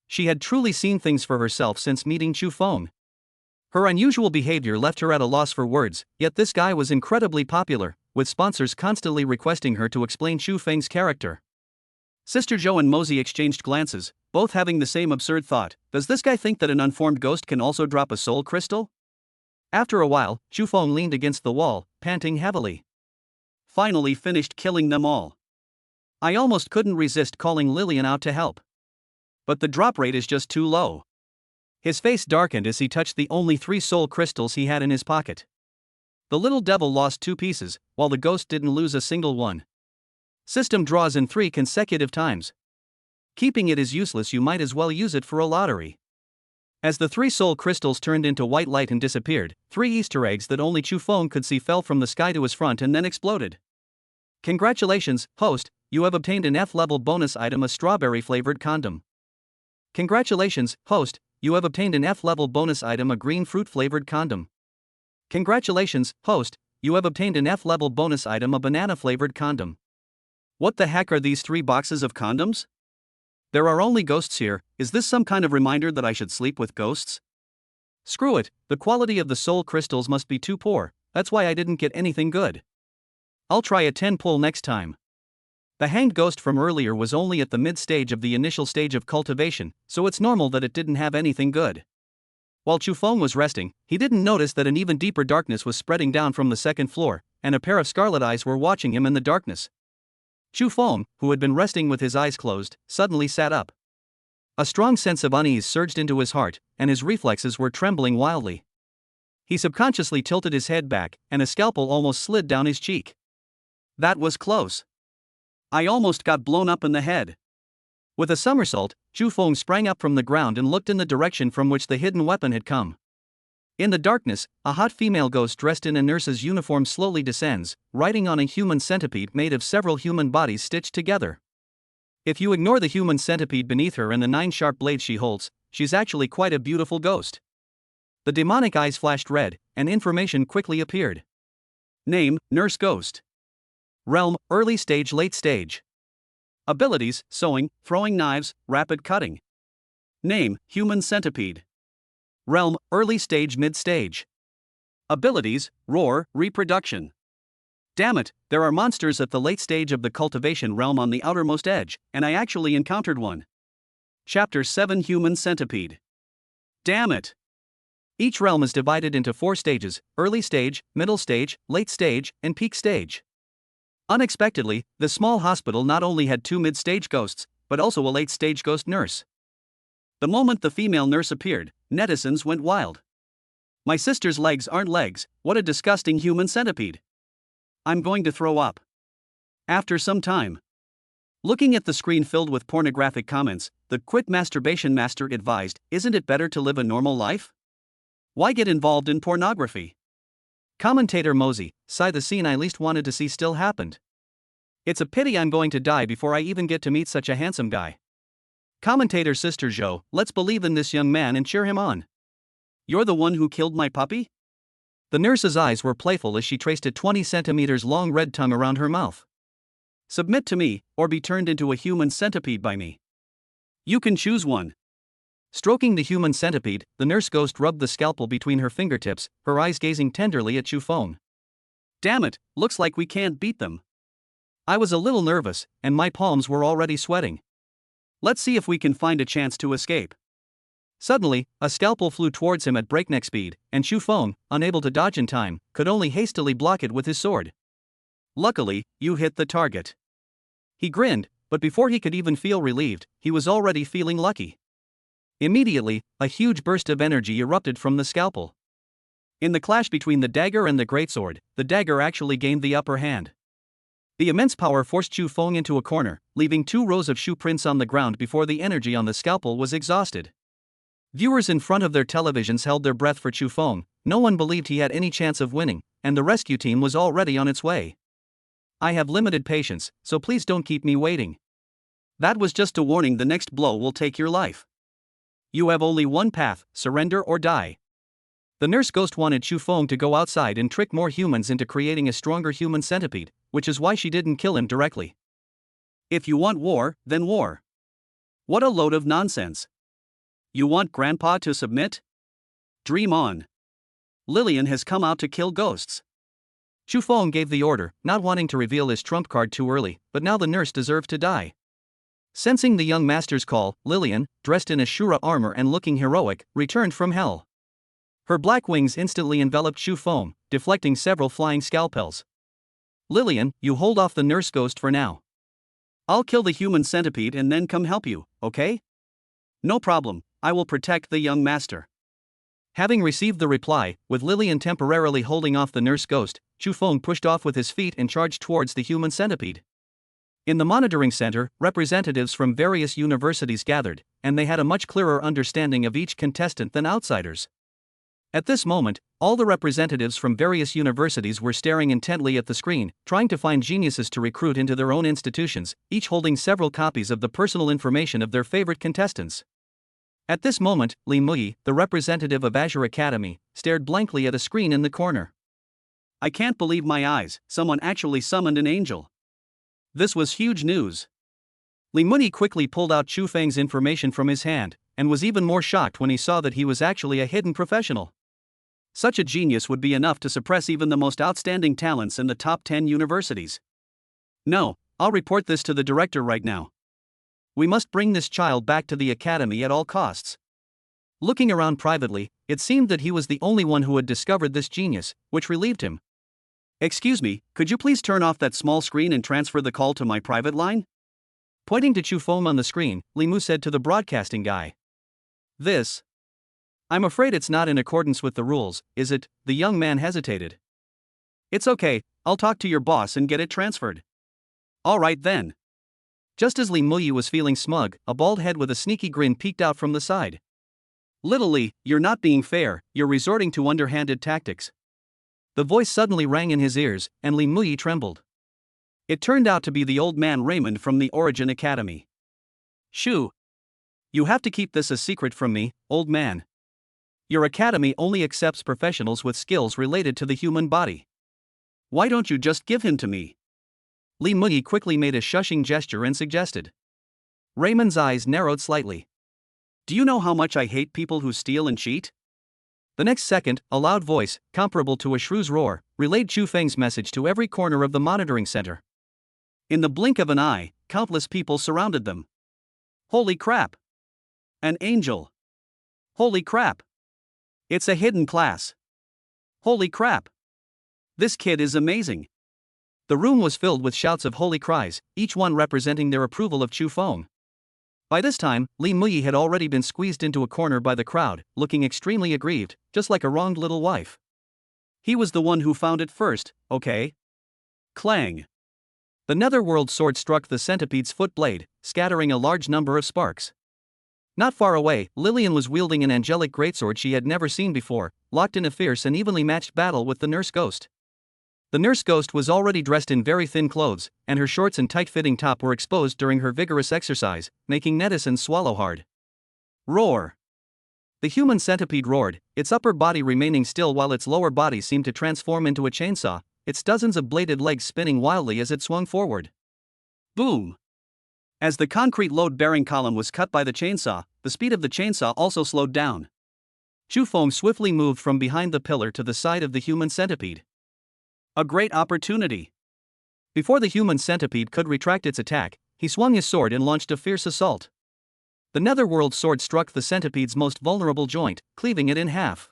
She had truly seen things for herself since meeting Chu Feng. Her unusual behavior left her at a loss for words, yet this guy was incredibly popular, with sponsors constantly requesting her to explain Chu Feng's character. Sister Joe and Mosey exchanged glances, both having the same absurd thought: does this guy think that an unformed ghost can also drop a soul crystal? After a while, Chu Feng leaned against the wall, panting heavily. Finally finished killing them all. I almost couldn't resist calling Lillian out to help. But the drop rate is just too low. His face darkened as he touched the only 3 soul crystals he had in his pocket. The little devil lost 2 pieces, while the ghost didn't lose a single one. System draws in 3 consecutive times. Keeping it is useless, you might as well use it for a lottery. As the 3 soul crystals turned into white light and disappeared, 3 Easter eggs that only Chu Feng could see fell from the sky to his front and then exploded. Congratulations, host, you have obtained an F-level bonus item, a strawberry-flavored condom. Congratulations, host, you have obtained an F-level bonus item, a green fruit-flavored condom. Congratulations, host, you have obtained an F-level bonus item, a banana-flavored condom. What the heck are these 3 boxes of condoms? There are only ghosts here. Is this some kind of reminder that I should sleep with ghosts? Screw it, the quality of the soul crystals must be too poor, that's why I didn't get anything good. I'll try a 10 pull next time. The hanged ghost from earlier was only at the mid-stage of the initial stage of cultivation, so it's normal that it didn't have anything good. While Chu Feng was resting, he didn't notice that an even deeper darkness was spreading down from the second floor, and a pair of scarlet eyes were watching him in the darkness. Chu Feng, who had been resting with his eyes closed, suddenly sat up. A strong sense of unease surged into his heart, and his reflexes were trembling wildly. He subconsciously tilted his head back, and a scalpel almost slid down his cheek. That was close. I almost got blown up in the head. With a somersault, Chu Feng sprang up from the ground and looked in the direction from which the hidden weapon had come. In the darkness, a hot female ghost dressed in a nurse's uniform slowly descends, riding on a human centipede made of several human bodies stitched together. If you ignore the human centipede beneath her and the 9 sharp blades she holds, she's actually quite a beautiful ghost. The demonic eyes flashed red, and information quickly appeared. Name: Nurse Ghost. Realm: Early Stage, Late Stage. Abilities: Sewing, Throwing Knives, Rapid Cutting. Name: Human Centipede. Realm: Early Stage, Mid Stage. Abilities: Roar, Reproduction. Damn it, there are monsters at the late stage of the cultivation realm on the outermost edge, and I actually encountered one. Chapter 7 Human Centipede. Damn it! Each realm is divided into 4 stages: early stage, middle stage, late stage, and peak stage. Unexpectedly, the small hospital not only had 2 mid-stage ghosts, but also a late-stage ghost nurse. The moment the female nurse appeared, netizens went wild. My sister's legs aren't legs, what a disgusting human centipede. I'm going to throw up. After some time, looking at the screen filled with pornographic comments, the quit masturbation master advised, isn't it better to live a normal life? Why get involved in pornography? Commentator Mosey, sigh, the scene I least wanted to see still happened. It's a pity I'm going to die before I even get to meet such a handsome guy. Commentator Sister Jo, let's believe in this young man and cheer him on. You're the one who killed my puppy? The nurse's eyes were playful as she traced a 20 centimeters long red tongue around her mouth. Submit to me, or be turned into a human centipede by me. You can choose one. Stroking the human centipede, the nurse ghost rubbed the scalpel between her fingertips, her eyes gazing tenderly at Chu Feng. Damn it, looks like we can't beat them. I was a little nervous, and my palms were already sweating. Let's see if we can find a chance to escape. Suddenly, a scalpel flew towards him at breakneck speed, and Chu Feng, unable to dodge in time, could only hastily block it with his sword. Luckily, you hit the target. He grinned, but before he could even feel relieved, he was already feeling lucky. Immediately, a huge burst of energy erupted from the scalpel. In the clash between the dagger and the greatsword, the dagger actually gained the upper hand. The immense power forced Chu Feng into a corner, leaving 2 rows of shoe prints on the ground before the energy on the scalpel was exhausted. Viewers in front of their televisions held their breath for Chu Feng. No one believed he had any chance of winning, and the rescue team was already on its way. I have limited patience, so please don't keep me waiting. That was just a warning, the next blow will take your life. You have only one path, surrender or die. The nurse ghost wanted Chu Feng to go outside and trick more humans into creating a stronger human centipede, which is why she didn't kill him directly. If you want war, then war. What a load of nonsense. You want Grandpa to submit? Dream on. Lillian has come out to kill ghosts. Chu Feng gave the order, not wanting to reveal his trump card too early, but now the nurse deserved to die. Sensing the young master's call, Lillian, dressed in Ashura armor and looking heroic, returned from hell. Her black wings instantly enveloped Chu Feng, deflecting several flying scalpels. Lillian, you hold off the nurse ghost for now. I'll kill the human centipede and then come help you, okay? No problem, I will protect the young master. Having received the reply, with Lillian temporarily holding off the nurse ghost, Chu Feng pushed off with his feet and charged towards the human centipede. In the monitoring center, representatives from various universities gathered, and they had a much clearer understanding of each contestant than outsiders. At this moment, all the representatives from various universities were staring intently at the screen, trying to find geniuses to recruit into their own institutions, each holding several copies of the personal information of their favorite contestants. At this moment, Li Muyi, the representative of Azure Academy, stared blankly at a screen in the corner. I can't believe my eyes, someone actually summoned an angel. This was huge news. Li Muyi quickly pulled out Chu Feng's information from his hand, and was even more shocked when he saw that he was actually a hidden professional. Such a genius would be enough to suppress even the most outstanding talents in the top 10 universities. No, I'll report this to the director right now. We must bring this child back to the academy at all costs. Looking around privately, it seemed that he was the only one who had discovered this genius, which relieved him. Excuse me, could you please turn off that small screen and transfer the call to my private line? Pointing to Chu Feng on the screen, Li Mu said to the broadcasting guy. I'm afraid it's not in accordance with the rules, is it? The young man hesitated. It's okay, I'll talk to your boss and get it transferred. Alright then. Just as Li Muyi was feeling smug, a bald head with a sneaky grin peeked out from the side. Little Li, you're not being fair, you're resorting to underhanded tactics. The voice suddenly rang in his ears, and Li Muyi trembled. It turned out to be the old man Raymond from the Origin Academy. Shoo! You have to keep this a secret from me, old man. Your academy only accepts professionals with skills related to the human body. Why don't you just give him to me? Li Muyi quickly made a shushing gesture and suggested. Raymond's eyes narrowed slightly. Do you know how much I hate people who steal and cheat? The next second, a loud voice, comparable to a shrew's roar, relayed Chu Feng's message to every corner of the monitoring center. In the blink of an eye, countless people surrounded them. Holy crap! An angel! Holy crap! It's a hidden class! Holy crap! This kid is amazing! The room was filled with shouts of holy cries, each one representing their approval of Chu Feng. By this time, Li Muyi had already been squeezed into a corner by the crowd, looking extremely aggrieved, just like a wronged little wife. He was the one who found it first, okay? Clang! The netherworld sword struck the centipede's foot blade, scattering a large number of sparks. Not far away, Lillian was wielding an angelic greatsword she had never seen before, locked in a fierce and evenly matched battle with the nurse ghost. The nurse ghost was already dressed in very thin clothes, and her shorts and tight-fitting top were exposed during her vigorous exercise, making netizens swallow hard. Roar! The human centipede roared, its upper body remaining still while its lower body seemed to transform into a chainsaw, its dozens of bladed legs spinning wildly as it swung forward. Boom! As the concrete load-bearing column was cut by the chainsaw, the speed of the chainsaw also slowed down. Chu Feng swiftly moved from behind the pillar to the side of the human centipede. A great opportunity! Before the human centipede could retract its attack, he swung his sword and launched a fierce assault. The netherworld sword struck the centipede's most vulnerable joint, cleaving it in half.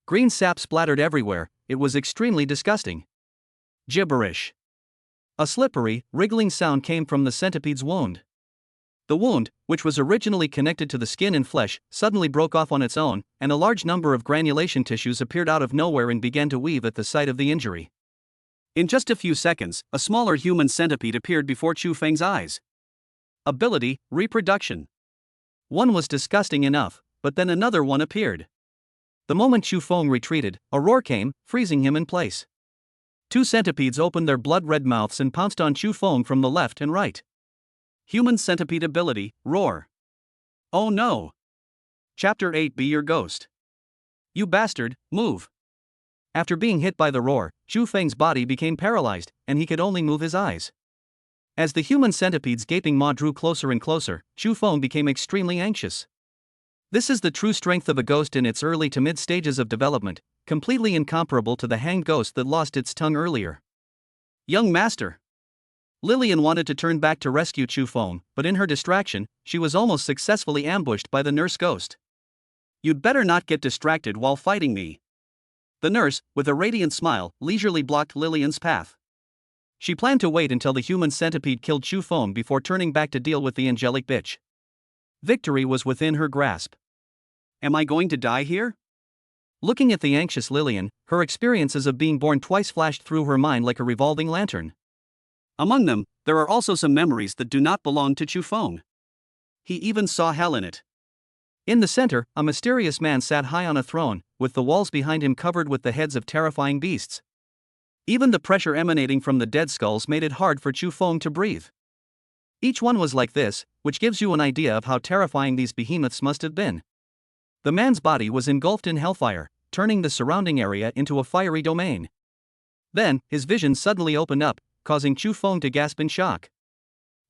Green sap splattered everywhere, it was extremely disgusting. Gibberish. A slippery, wriggling sound came from the centipede's wound. The wound, which was originally connected to the skin and flesh, suddenly broke off on its own, and a large number of granulation tissues appeared out of nowhere and began to weave at the site of the injury. In just a few seconds, a smaller human centipede appeared before Chu Feng's eyes. Ability, reproduction. One was disgusting enough, but then another one appeared. The moment Chu Feng retreated, a roar came, freezing him in place. Two centipedes opened their blood-red mouths and pounced on Chu Feng from the left and right. Human centipede ability, roar. Oh no! Chapter 8 Be Your Ghost. You bastard, move! After being hit by the roar, Chu Feng's body became paralyzed, and he could only move his eyes. As the human centipede's gaping maw drew closer and closer, Chu Feng became extremely anxious. This is the true strength of a ghost in its early to mid stages of development, completely incomparable to the hanged ghost that lost its tongue earlier. Young master! Lillian wanted to turn back to rescue Chu Feng, but in her distraction, she was almost successfully ambushed by the nurse ghost. You'd better not get distracted while fighting me. The nurse, with a radiant smile, leisurely blocked Lillian's path. She planned to wait until the human centipede killed Chu Feng before turning back to deal with the angelic bitch. Victory was within her grasp. Am I going to die here? Looking at the anxious Lillian, her experiences of being born twice flashed through her mind like a revolving lantern. Among them, there are also some memories that do not belong to Chu Feng. He even saw hell in it. In the center, a mysterious man sat high on a throne, with the walls behind him covered with the heads of terrifying beasts. Even the pressure emanating from the dead skulls made it hard for Chu Feng to breathe. Each one was like this, which gives you an idea of how terrifying these behemoths must have been. The man's body was engulfed in hellfire, turning the surrounding area into a fiery domain. Then, his vision suddenly opened up, causing Chu Feng to gasp in shock.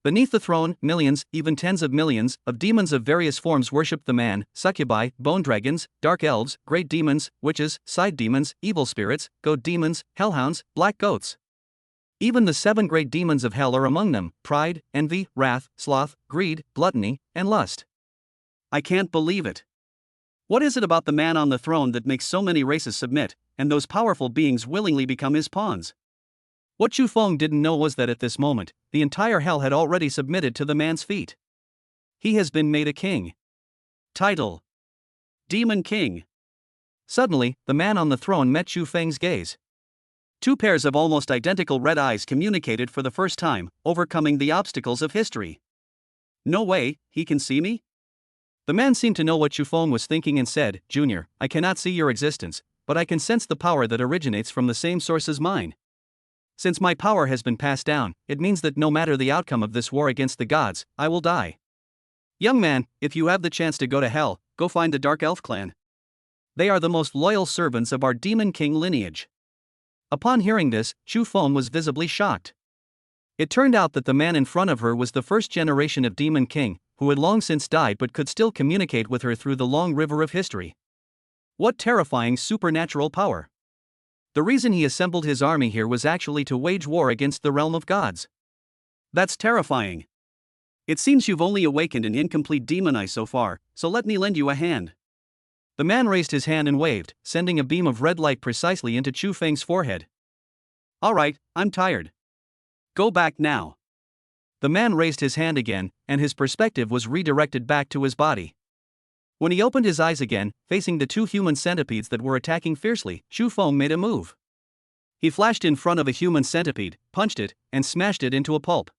Beneath the throne, millions, even tens of millions, of demons of various forms worshipped the man: succubi, bone dragons, dark elves, great demons, witches, side demons, evil spirits, goat demons, hellhounds, black goats. Even the 7 great demons of hell are among them: pride, envy, wrath, sloth, greed, gluttony, and lust. I can't believe it. What is it about the man on the throne that makes so many races submit, and those powerful beings willingly become his pawns? What Chu Feng didn't know was that at this moment, the entire hell had already submitted to the man's feet. He has been made a king. Title: Demon King. Suddenly, the man on the throne met Chu Feng's gaze. 2 pairs of almost identical red eyes communicated for the first time, overcoming the obstacles of history. No way, he can see me? The man seemed to know what Chu Feng was thinking and said, Junior, I cannot see your existence, but I can sense the power that originates from the same source as mine. Since my power has been passed down, it means that no matter the outcome of this war against the gods, I will die. Young man, if you have the chance to go to hell, go find the Dark Elf clan. They are the most loyal servants of our Demon King lineage. Upon hearing this, Chu Feng was visibly shocked. It turned out that the man in front of her was the first generation of Demon King, who had long since died but could still communicate with her through the long river of history. What terrifying supernatural power! The reason he assembled his army here was actually to wage war against the realm of gods. That's terrifying. It seems you've only awakened an incomplete demon eye so far, so let me lend you a hand. The man raised his hand and waved, sending a beam of red light precisely into Chu Feng's forehead. Alright, I'm tired. Go back now. The man raised his hand again, and his perspective was redirected back to his body. When he opened his eyes again, facing the two human centipedes that were attacking fiercely, Chu Feng made a move. He flashed in front of a human centipede, punched it, and smashed it into a pulp.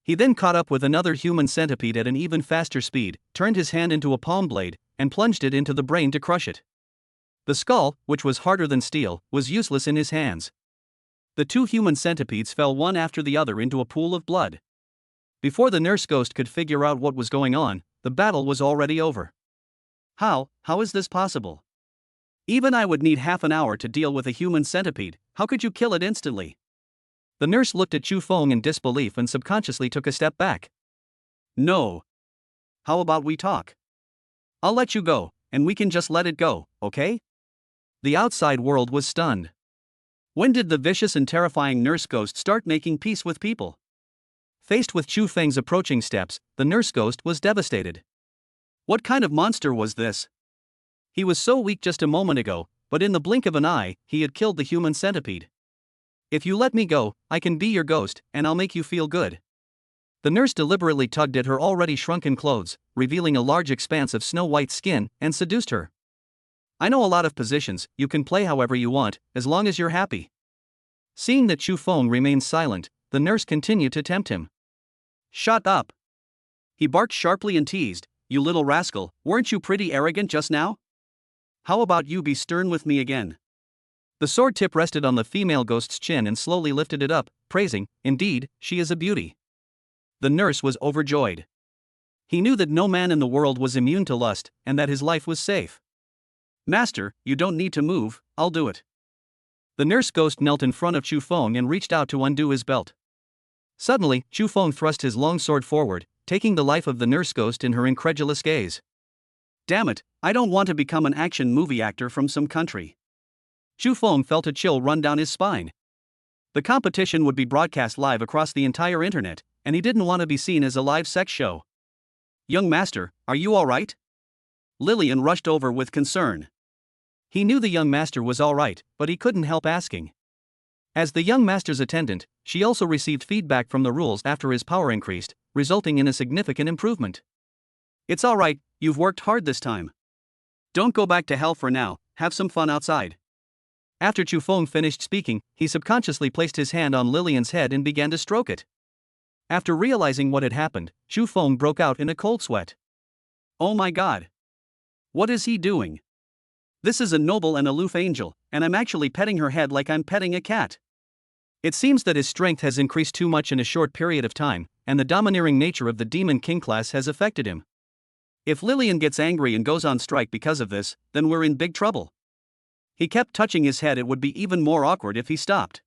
He then caught up with another human centipede at an even faster speed, turned his hand into a palm blade, and plunged it into the brain to crush it. The skull, which was harder than steel, was useless in his hands. The two human centipedes fell one after the other into a pool of blood. Before the nurse ghost could figure out what was going on, the battle was already over. How is this possible? Even I would need half an hour to deal with a human centipede, how could you kill it instantly? The nurse looked at Chu Feng in disbelief and subconsciously took a step back. No. How about we talk? I'll let you go, and we can just let it go, okay? The outside world was stunned. When did the vicious and terrifying nurse ghost start making peace with people? Faced with Chu Feng's approaching steps, the nurse ghost was devastated. What kind of monster was this? He was so weak just a moment ago, but in the blink of an eye, he had killed the human centipede. If you let me go, I can be your ghost, and I'll make you feel good. The nurse deliberately tugged at her already shrunken clothes, revealing a large expanse of snow-white skin, and seduced her. I know a lot of positions, you can play however you want, as long as you're happy. Seeing that Chu Feng remained silent, the nurse continued to tempt him. Shut up! He barked sharply and teased, you little rascal, weren't you pretty arrogant just now? How about you be stern with me again? The sword tip rested on the female ghost's chin and slowly lifted it up, praising, indeed, she is a beauty. The nurse was overjoyed. He knew that no man in the world was immune to lust, and that his life was safe. Master, you don't need to move, I'll do it. The nurse ghost knelt in front of Chu Feng and reached out to undo his belt. Suddenly, Chu Feng thrust his long sword forward, taking the life of the nurse ghost in her incredulous gaze. Damn it, I don't want to become an action movie actor from some country. Chu Feng felt a chill run down his spine. The competition would be broadcast live across the entire internet, and he didn't want to be seen as a live sex show. Young master, are you alright? Lillian rushed over with concern. He knew the young master was alright, but he couldn't help asking. As the young master's attendant, she also received feedback from the rules after his power increased, resulting in a significant improvement. It's alright, you've worked hard this time. Don't go back to hell for now, have some fun outside. After Chu Feng finished speaking, he subconsciously placed his hand on Lillian's head and began to stroke it. After realizing what had happened, Chu Feng broke out in a cold sweat. Oh my god! What is he doing? This is a noble and aloof angel, and I'm actually petting her head like I'm petting a cat. It seems that his strength has increased too much in a short period of time, and the domineering nature of the Demon King class has affected him. If Lillian gets angry and goes on strike because of this, then we're in big trouble. He kept touching his head. It would be even more awkward if he stopped.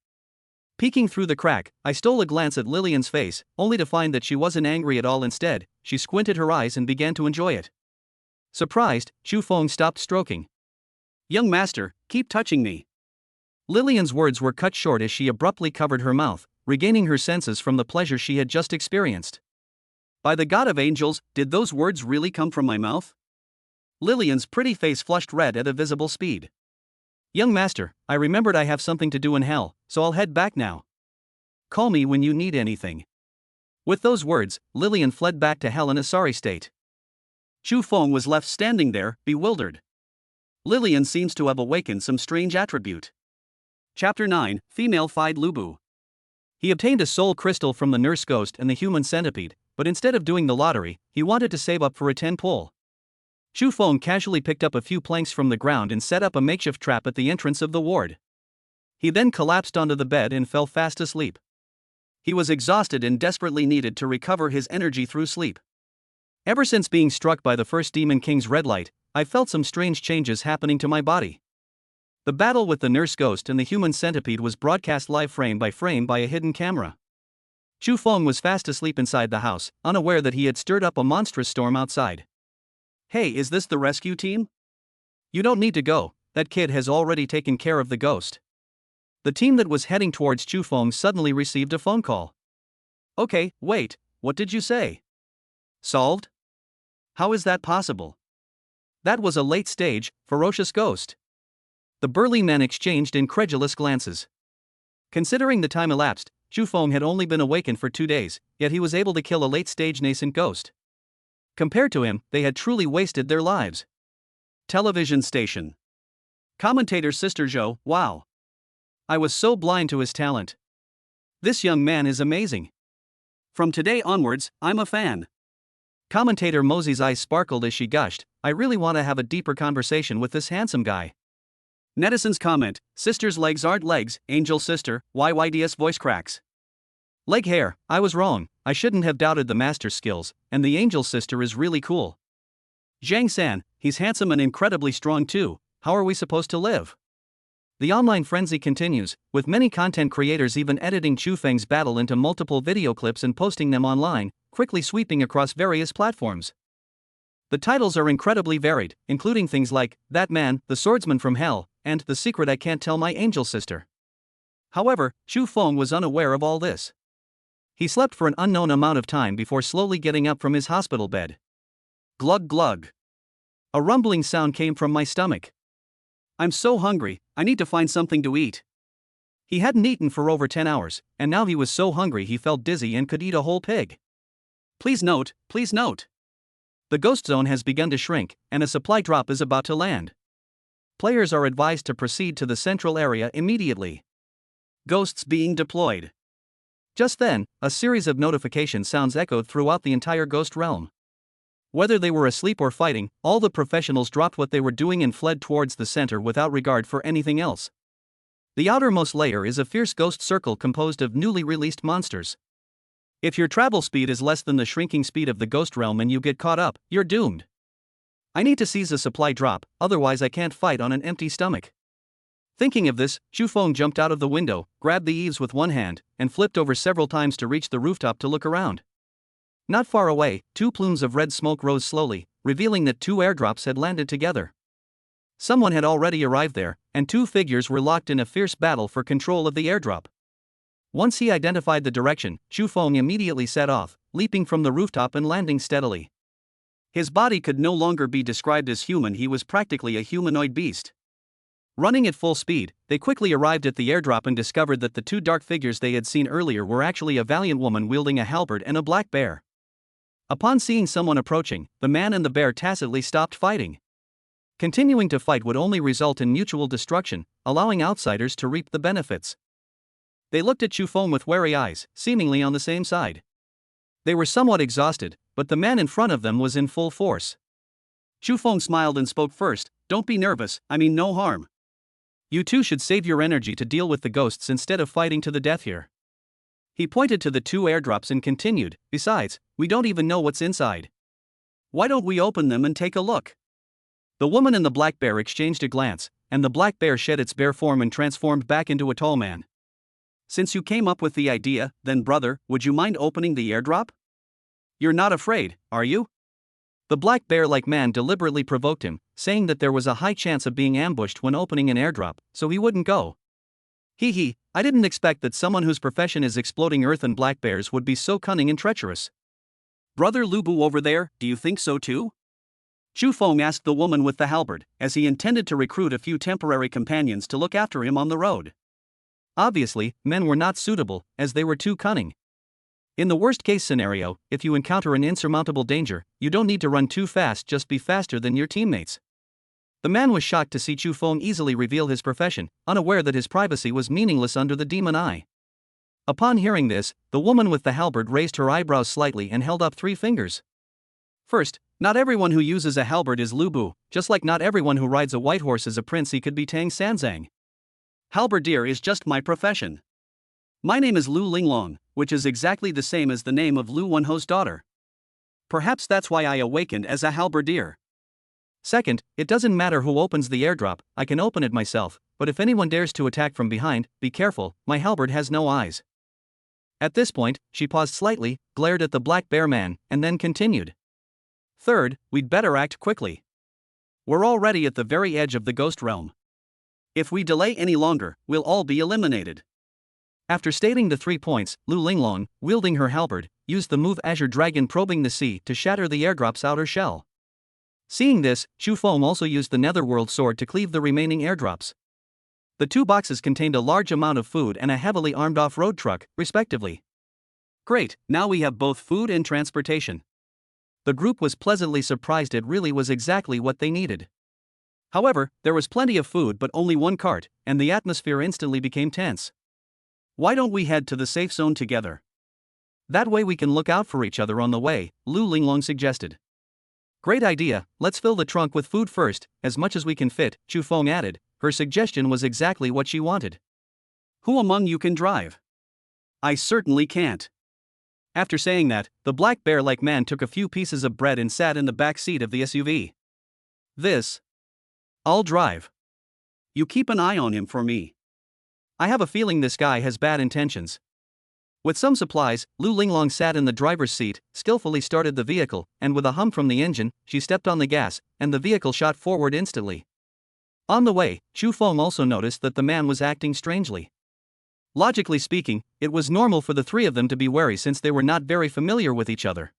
Peeking through the crack, I stole a glance at Lillian's face, only to find that she wasn't angry at all. Instead, she squinted her eyes and began to enjoy it. Surprised, Chu Feng stopped stroking. Young master, keep touching me. Lillian's words were cut short as she abruptly covered her mouth, regaining her senses from the pleasure she had just experienced. By the god of angels, did those words really come from my mouth? Lillian's pretty face flushed red at a visible speed. Young master, I remembered I have something to do in hell, so I'll head back now. Call me when you need anything. With those words, Lillian fled back to hell in a sorry state. Chu Feng was left standing there, bewildered. Lillian seems to have awakened some strange attribute. Chapter 9, Female Fied Lubu. He obtained a soul crystal from the nurse ghost and the human centipede, but instead of doing the lottery, he wanted to save up for a 10-pull. Chu Feng casually picked up a few planks from the ground and set up a makeshift trap at the entrance of the ward. He then collapsed onto the bed and fell fast asleep. He was exhausted and desperately needed to recover his energy through sleep. Ever since being struck by the first Demon King's red light, I felt some strange changes happening to my body. The battle with the nurse ghost and the human centipede was broadcast live frame by a hidden camera. Chu Feng was fast asleep inside the house, unaware that he had stirred up a monstrous storm outside. Hey, is this the rescue team? You don't need to go, that kid has already taken care of the ghost. The team that was heading towards Chufeng suddenly received a phone call. Okay, wait, what did you say? Solved? How is that possible? That was a late-stage, ferocious ghost. The burly men exchanged incredulous glances. Considering the time elapsed, Chufeng had only been awakened for 2 days, yet he was able to kill a late-stage nascent ghost. Compared to him, they had truly wasted their lives. Television station. Commentator Sister Zhou, wow. I was so blind to his talent. This young man is amazing. From today onwards, I'm a fan. Commentator Mosey's eyes sparkled as she gushed, I really want to have a deeper conversation with this handsome guy. Netizens comment, sister's legs aren't legs, angel sister, YYDS voice cracks. Leg hair, I was wrong, I shouldn't have doubted the master's skills, and the angel sister is really cool. Zhang San, he's handsome and incredibly strong too, how are we supposed to live? The online frenzy continues, with many content creators even editing Chufeng's battle into multiple video clips and posting them online, quickly sweeping across various platforms. The titles are incredibly varied, including things like, That Man, the Swordsman from Hell, and The Secret I Can't Tell My Angel Sister. However, Chufeng was unaware of all this. He slept for an unknown amount of time before slowly getting up from his hospital bed. Glug glug. A rumbling sound came from my stomach. I'm so hungry, I need to find something to eat. He hadn't eaten for over 10 hours, and now he was so hungry he felt dizzy and could eat a whole pig. Please note. The ghost zone has begun to shrink, and a supply drop is about to land. Players are advised to proceed to the central area immediately. Ghosts being deployed. Just then, a series of notification sounds echoed throughout the entire ghost realm. Whether they were asleep or fighting, all the professionals dropped what they were doing and fled towards the center without regard for anything else. The outermost layer is a fierce ghost circle composed of newly released monsters. If your travel speed is less than the shrinking speed of the ghost realm and you get caught up, you're doomed. I need to seize a supply drop, otherwise I can't fight on an empty stomach. Thinking of this, Chufeng jumped out of the window, grabbed the eaves with one hand, and flipped over several times to reach the rooftop to look around. Not far away, 2 plumes of red smoke rose slowly, revealing that 2 airdrops had landed together. Someone had already arrived there, and 2 figures were locked in a fierce battle for control of the airdrop. Once he identified the direction, Chufeng immediately set off, leaping from the rooftop and landing steadily. His body could no longer be described as human, he was practically a humanoid beast. Running at full speed, they quickly arrived at the airdrop and discovered that the 2 dark figures they had seen earlier were actually a valiant woman wielding a halberd and a black bear. Upon seeing someone approaching, the man and the bear tacitly stopped fighting. Continuing to fight would only result in mutual destruction, allowing outsiders to reap the benefits. They looked at Chufeng with wary eyes, seemingly on the same side. They were somewhat exhausted, but the man in front of them was in full force. Chufeng smiled and spoke first, "Don't be nervous, I mean no harm. You two should save your energy to deal with the ghosts instead of fighting to the death here." He pointed to the 2 airdrops and continued, "Besides, we don't even know what's inside. Why don't we open them and take a look?" The woman and the black bear exchanged a glance, and the black bear shed its bear form and transformed back into a tall man. "Since you came up with the idea, then brother, would you mind opening the airdrop? You're not afraid, are you?" The black bear-like man deliberately provoked him, saying that there was a high chance of being ambushed when opening an airdrop, so he wouldn't go. Hee, I didn't expect that someone whose profession is exploding earth and black bears would be so cunning and treacherous. "Brother Lubu over there, do you think so too?" Chufeng asked the woman with the halberd, as he intended to recruit a few temporary companions to look after him on the road. Obviously, men were not suitable, as they were too cunning. In the worst-case scenario, if you encounter an insurmountable danger, you don't need to run too fast, just be faster than your teammates. The man was shocked to see Chufeng easily reveal his profession, unaware that his privacy was meaningless under the demon eye. Upon hearing this, the woman with the halberd raised her eyebrows slightly and held up 3 fingers. First, not everyone who uses a halberd is Lubu, just like not everyone who rides a white horse is a prince, he could be Tang Sanzang. Halberdier is just my profession. My name is Lu Linglong, which is exactly the same as the name of Lu Wenho's daughter. Perhaps that's why I awakened as a halberdier. Second, it doesn't matter who opens the airdrop, I can open it myself, but if anyone dares to attack from behind, be careful, my halberd has no eyes. At this point, she paused slightly, glared at the black bear man, and then continued. Third, we'd better act quickly. We're already at the very edge of the ghost realm. If we delay any longer, we'll all be eliminated. After stating the 3 points, Lu Linglong, wielding her halberd, used the move Azure Dragon Probing the Sea to shatter the airdrop's outer shell. Seeing this, Chu Feng also used the Netherworld Sword to cleave the remaining airdrops. The 2 boxes contained a large amount of food and a heavily armed off-road truck, respectively. Great, now we have both food and transportation. The group was pleasantly surprised. It really was exactly what they needed. However, there was plenty of food but only 1 cart, and the atmosphere instantly became tense. Why don't we head to the safe zone together? That way we can look out for each other on the way, Lu Linglong suggested. Great idea, let's fill the trunk with food first, as much as we can fit, Chu Feng added. Her suggestion was exactly what she wanted. Who among you can drive? I certainly can't. After saying that, the black bear-like man took a few pieces of bread and sat in the back seat of the SUV. I'll drive. You keep an eye on him for me. I have a feeling this guy has bad intentions. With some supplies, Lu Linglong sat in the driver's seat, skillfully started the vehicle, and with a hum from the engine, she stepped on the gas, and the vehicle shot forward instantly. On the way, Chu Feng also noticed that the man was acting strangely. Logically speaking, it was normal for the 3 of them to be wary since they were not very familiar with each other.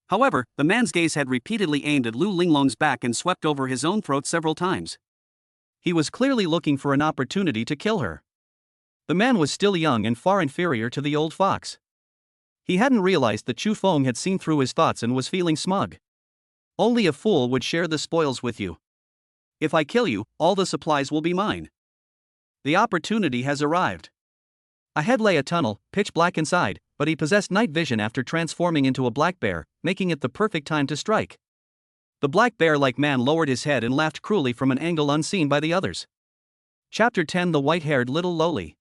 However, the man's gaze had repeatedly aimed at Lu Linglong's back and swept over his own throat several times. He was clearly looking for an opportunity to kill her. The man was still young and far inferior to the old fox. He hadn't realized that Chu Feng had seen through his thoughts and was feeling smug. Only a fool would share the spoils with you. If I kill you, all the supplies will be mine. The opportunity has arrived. Ahead lay a tunnel, pitch black inside, but he possessed night vision after transforming into a black bear, making it the perfect time to strike. The black bear-like man lowered his head and laughed cruelly from an angle unseen by the others. Chapter 10 The White-Haired Little Lowly.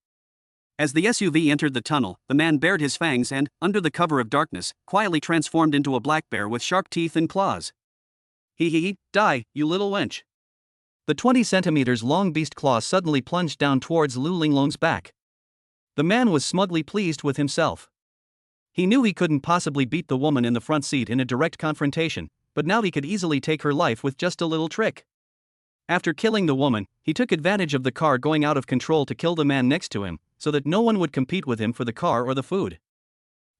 As the SUV entered the tunnel, the man bared his fangs and, under the cover of darkness, quietly transformed into a black bear with sharp teeth and claws. Hee, die, you little wench. The 20 centimeters long beast claws suddenly plunged down towards Lu Linglong's back. The man was smugly pleased with himself. He knew he couldn't possibly beat the woman in the front seat in a direct confrontation, but now he could easily take her life with just a little trick. After killing the woman, he took advantage of the car going out of control to kill the man next to him, so that no one would compete with him for the car or the food.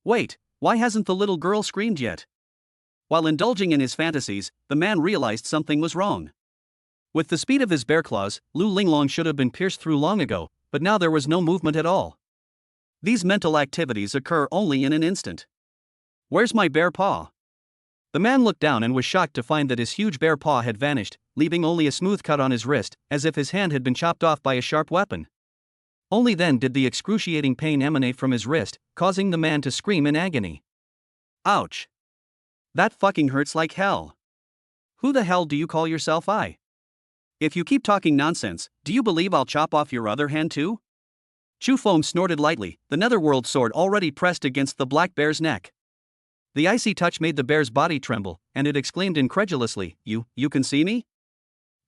Wait, why hasn't the little girl screamed yet? While indulging in his fantasies, the man realized something was wrong. With the speed of his bear claws, Lu Linglong should have been pierced through long ago, but now there was no movement at all. These mental activities occur only in an instant. Where's my bear paw? The man looked down and was shocked to find that his huge bear paw had vanished, leaving only a smooth cut on his wrist, as if his hand had been chopped off by a sharp weapon. Only then did the excruciating pain emanate from his wrist, causing the man to scream in agony. Ouch! That fucking hurts like hell. Who the hell do you call yourself? If you keep talking nonsense, do you believe I'll chop off your other hand too? Chu Feng snorted lightly, the Netherworld Sword already pressed against the black bear's neck. The icy touch made the bear's body tremble, and it exclaimed incredulously, You can see me?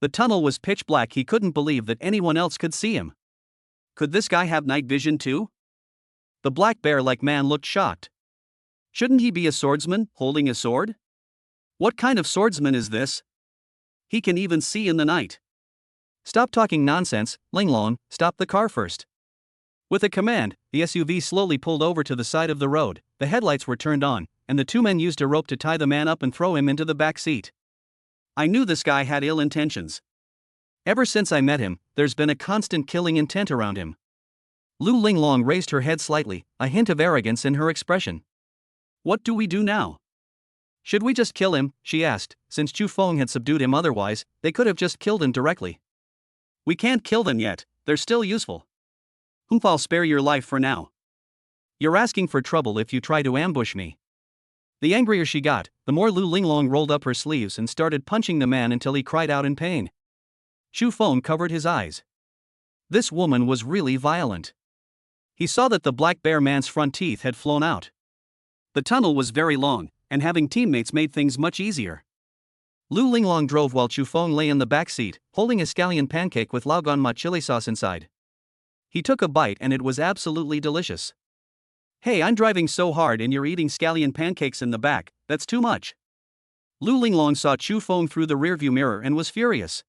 The tunnel was pitch black. He couldn't believe that anyone else could see him. Could this guy have night vision too? The black bear-like man looked shocked. Shouldn't he be a swordsman, holding a sword? What kind of swordsman is this? He can even see in the night. Stop talking nonsense, Linglong, stop the car first. With a command, the SUV slowly pulled over to the side of the road, the headlights were turned on, and the 2 men used a rope to tie the man up and throw him into the back seat. I knew this guy had ill intentions. Ever since I met him, there's been a constant killing intent around him. Lu Linglong raised her head slightly, a hint of arrogance in her expression. What do we do now? Should we just kill him, she asked. Since Chu Feng had subdued him, otherwise, they could have just killed him directly. We can't kill them yet, they're still useful. I'll spare your life for now. You're asking for trouble if you try to ambush me. The angrier she got, the more Lu Linglong rolled up her sleeves and started punching the man until he cried out in pain. Chu Feng covered his eyes. This woman was really violent. He saw that the black bear man's front teeth had flown out. The tunnel was very long, and having teammates made things much easier. Lu Linglong drove while Chu Feng lay in the back seat, holding a scallion pancake with Laogan Ma chili sauce inside. He took a bite and it was absolutely delicious. Hey, I'm driving so hard and you're eating scallion pancakes in the back, that's too much. Lu Linglong saw Chu Feng through the rearview mirror and was furious.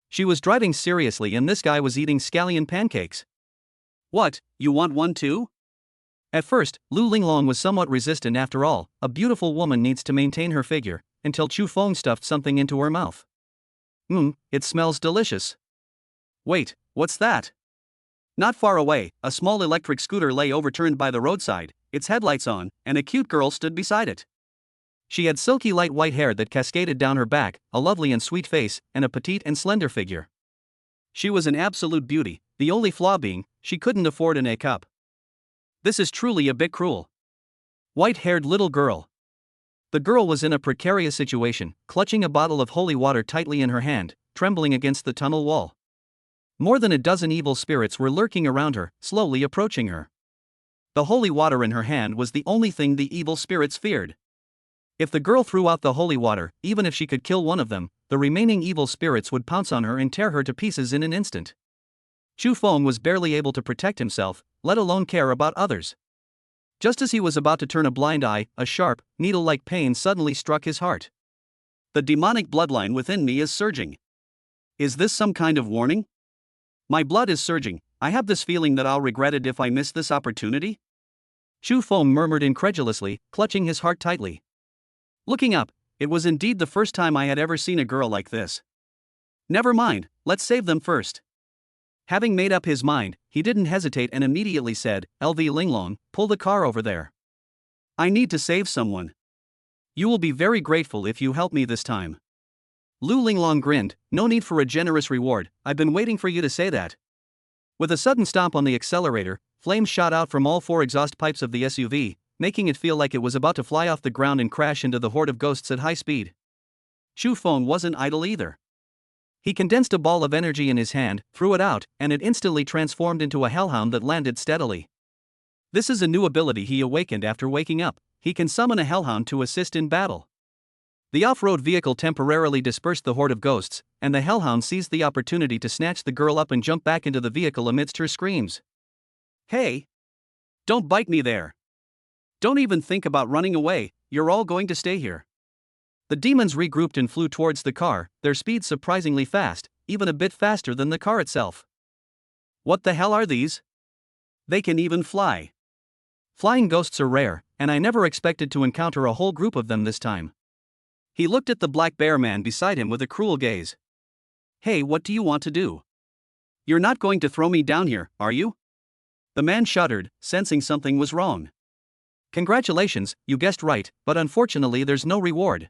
She was driving seriously and this guy was eating scallion pancakes. What, you want one too? At first, Lu Linglong was somewhat resistant. After all, a beautiful woman needs to maintain her figure, until Chu Feng stuffed something into her mouth. It smells delicious. Wait, what's that? Not far away, a small electric scooter lay overturned by the roadside, its headlights on, and a cute girl stood beside it. She had silky light white hair that cascaded down her back, a lovely and sweet face, and a petite and slender figure. She was an absolute beauty, the only flaw being, she couldn't afford an A-cup. This is truly a bit cruel. White-haired little girl. The girl was in a precarious situation, clutching a bottle of holy water tightly in her hand, trembling against the tunnel wall. More than a dozen evil spirits were lurking around her, slowly approaching her. The holy water in her hand was the only thing the evil spirits feared. If the girl threw out the holy water, even if she could kill one of them, the remaining evil spirits would pounce on her and tear her to pieces in an instant. Chu Feng was barely able to protect himself, let alone care about others. Just as he was about to turn a blind eye, a sharp, needle-like pain suddenly struck his heart. The demonic bloodline within me is surging. Is this some kind of warning? My blood is surging, I have this feeling that I'll regret it if I miss this opportunity. Chu Feng murmured incredulously, clutching his heart tightly. Looking up, it was indeed the first time I had ever seen a girl like this. Never mind, let's save them first. Having made up his mind, he didn't hesitate and immediately said, "LV Linglong, pull the car over there. I need to save someone. You will be very grateful if you help me this time." Lu Linglong grinned, "No need for a generous reward, I've been waiting for you to say that." With a sudden stomp on the accelerator, flames shot out from all four exhaust pipes of the SUV, making it feel like it was about to fly off the ground and crash into the horde of ghosts at high speed. Chu Feng wasn't idle either. He condensed a ball of energy in his hand, threw it out, and it instantly transformed into a hellhound that landed steadily. This is a new ability he awakened after waking up. He can summon a hellhound to assist in battle. The off-road vehicle temporarily dispersed the horde of ghosts, and the hellhound seized the opportunity to snatch the girl up and jump back into the vehicle amidst her screams. "Hey! Don't bite me there! Don't even think about running away, you're all going to stay here." The demons regrouped and flew towards the car, their speed surprisingly fast, even a bit faster than the car itself. What the hell are these? They can even fly. Flying ghosts are rare, and I never expected to encounter a whole group of them this time. He looked at the black bear man beside him with a cruel gaze. "Hey, what do you want to do? You're not going to throw me down here, are you?" The man shuddered, sensing something was wrong. "Congratulations, you guessed right, but unfortunately there's no reward.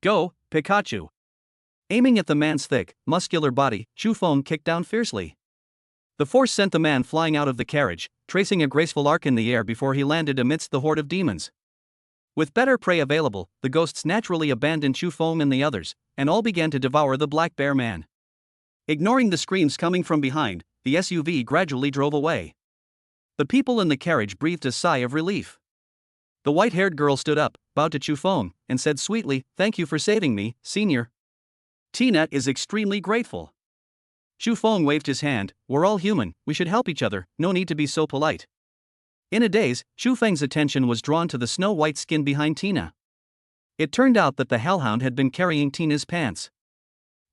Go, Pikachu." Aiming at the man's thick, muscular body, Chu Feng kicked down fiercely. The force sent the man flying out of the carriage, tracing a graceful arc in the air before he landed amidst the horde of demons. With better prey available, the ghosts naturally abandoned Chu Feng and the others, and all began to devour the black bear man. Ignoring the screams coming from behind, the SUV gradually drove away. The people in the carriage breathed a sigh of relief. The white-haired girl stood up, bowed to Chu Feng, and said sweetly, "Thank you for saving me, senior." Tina is extremely grateful. Chu Feng waved his hand, "We're all human, we should help each other, no need to be so polite." In a daze, Chu Feng's attention was drawn to the snow-white skin behind Tina. It turned out that the hellhound had been carrying Tina's pants.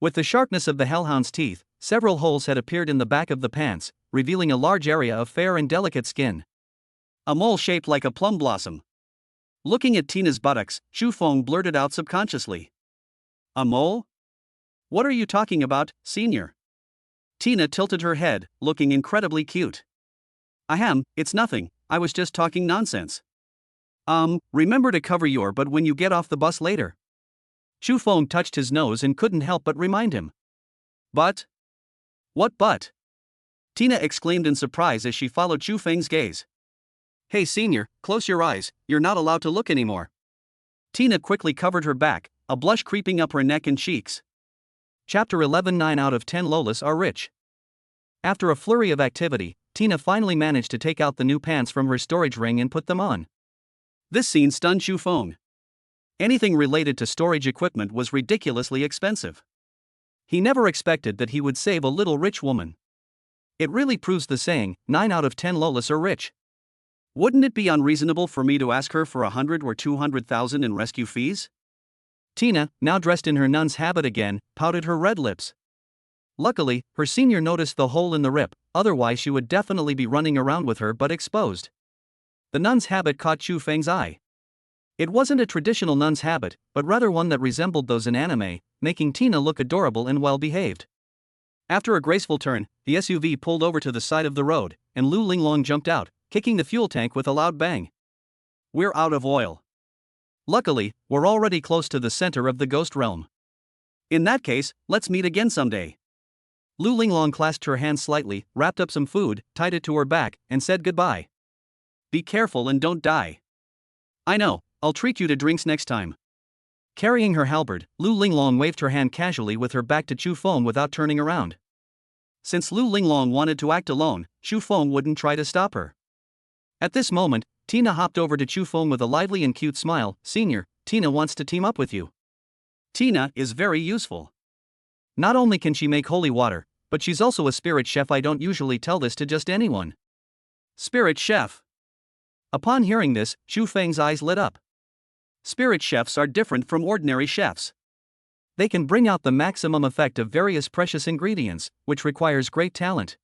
With the sharpness of the hellhound's teeth, several holes had appeared in the back of the pants, revealing a large area of fair and delicate skin. A mole shaped like a plum blossom. Looking at Tina's buttocks, Chu Feng blurted out subconsciously. "A mole? What are you talking about, senior?" Tina tilted her head, looking incredibly cute. "Ahem, it's nothing, I was just talking nonsense." Remember to cover your butt when you get off the bus later." Chu Feng touched his nose and couldn't help but remind him. "But? What but?" Tina exclaimed in surprise as she followed Chu Feng's gaze. "Hey senior, close your eyes, you're not allowed to look anymore." Tina quickly covered her back, a blush creeping up her neck and cheeks. Chapter 11. 9 out of 10 Lolas are rich. After a flurry of activity, Tina finally managed to take out the new pants from her storage ring and put them on. This scene stunned Chu Feng. Anything related to storage equipment was ridiculously expensive. He never expected that he would save a little rich woman. It really proves the saying, 9 out of 10 Lolas are rich. Wouldn't it be unreasonable for me to ask her for 100 or 200,000 in rescue fees? Tina, now dressed in her nun's habit again, pouted her red lips. Luckily, her senior noticed the hole in the rip, otherwise she would definitely be running around with her butt exposed. The nun's habit caught Chu Feng's eye. It wasn't a traditional nun's habit, but rather one that resembled those in anime, making Tina look adorable and well-behaved. After a graceful turn, the SUV pulled over to the side of the road, and Lu Linglong jumped out, kicking the fuel tank with a loud bang. We're out of oil. Luckily, we're already close to the center of the ghost realm. In that case, let's meet again someday. Lu Linglong clasped her hands slightly, wrapped up some food, tied it to her back, and said goodbye. Be careful and don't die. I know, I'll treat you to drinks next time. Carrying her halberd, Lu Linglong waved her hand casually with her back to Chu Feng without turning around. Since Lu Linglong wanted to act alone, Chu Feng wouldn't try to stop her. At this moment, Tina hopped over to Chu Feng with a lively and cute smile. Senior, Tina wants to team up with you. Tina is very useful. Not only can she make holy water, but she's also a spirit chef. I don't usually tell this to just anyone. Spirit chef. Upon hearing this, Chu Feng's eyes lit up. Spirit chefs are different from ordinary chefs. They can bring out the maximum effect of various precious ingredients, which requires great talent.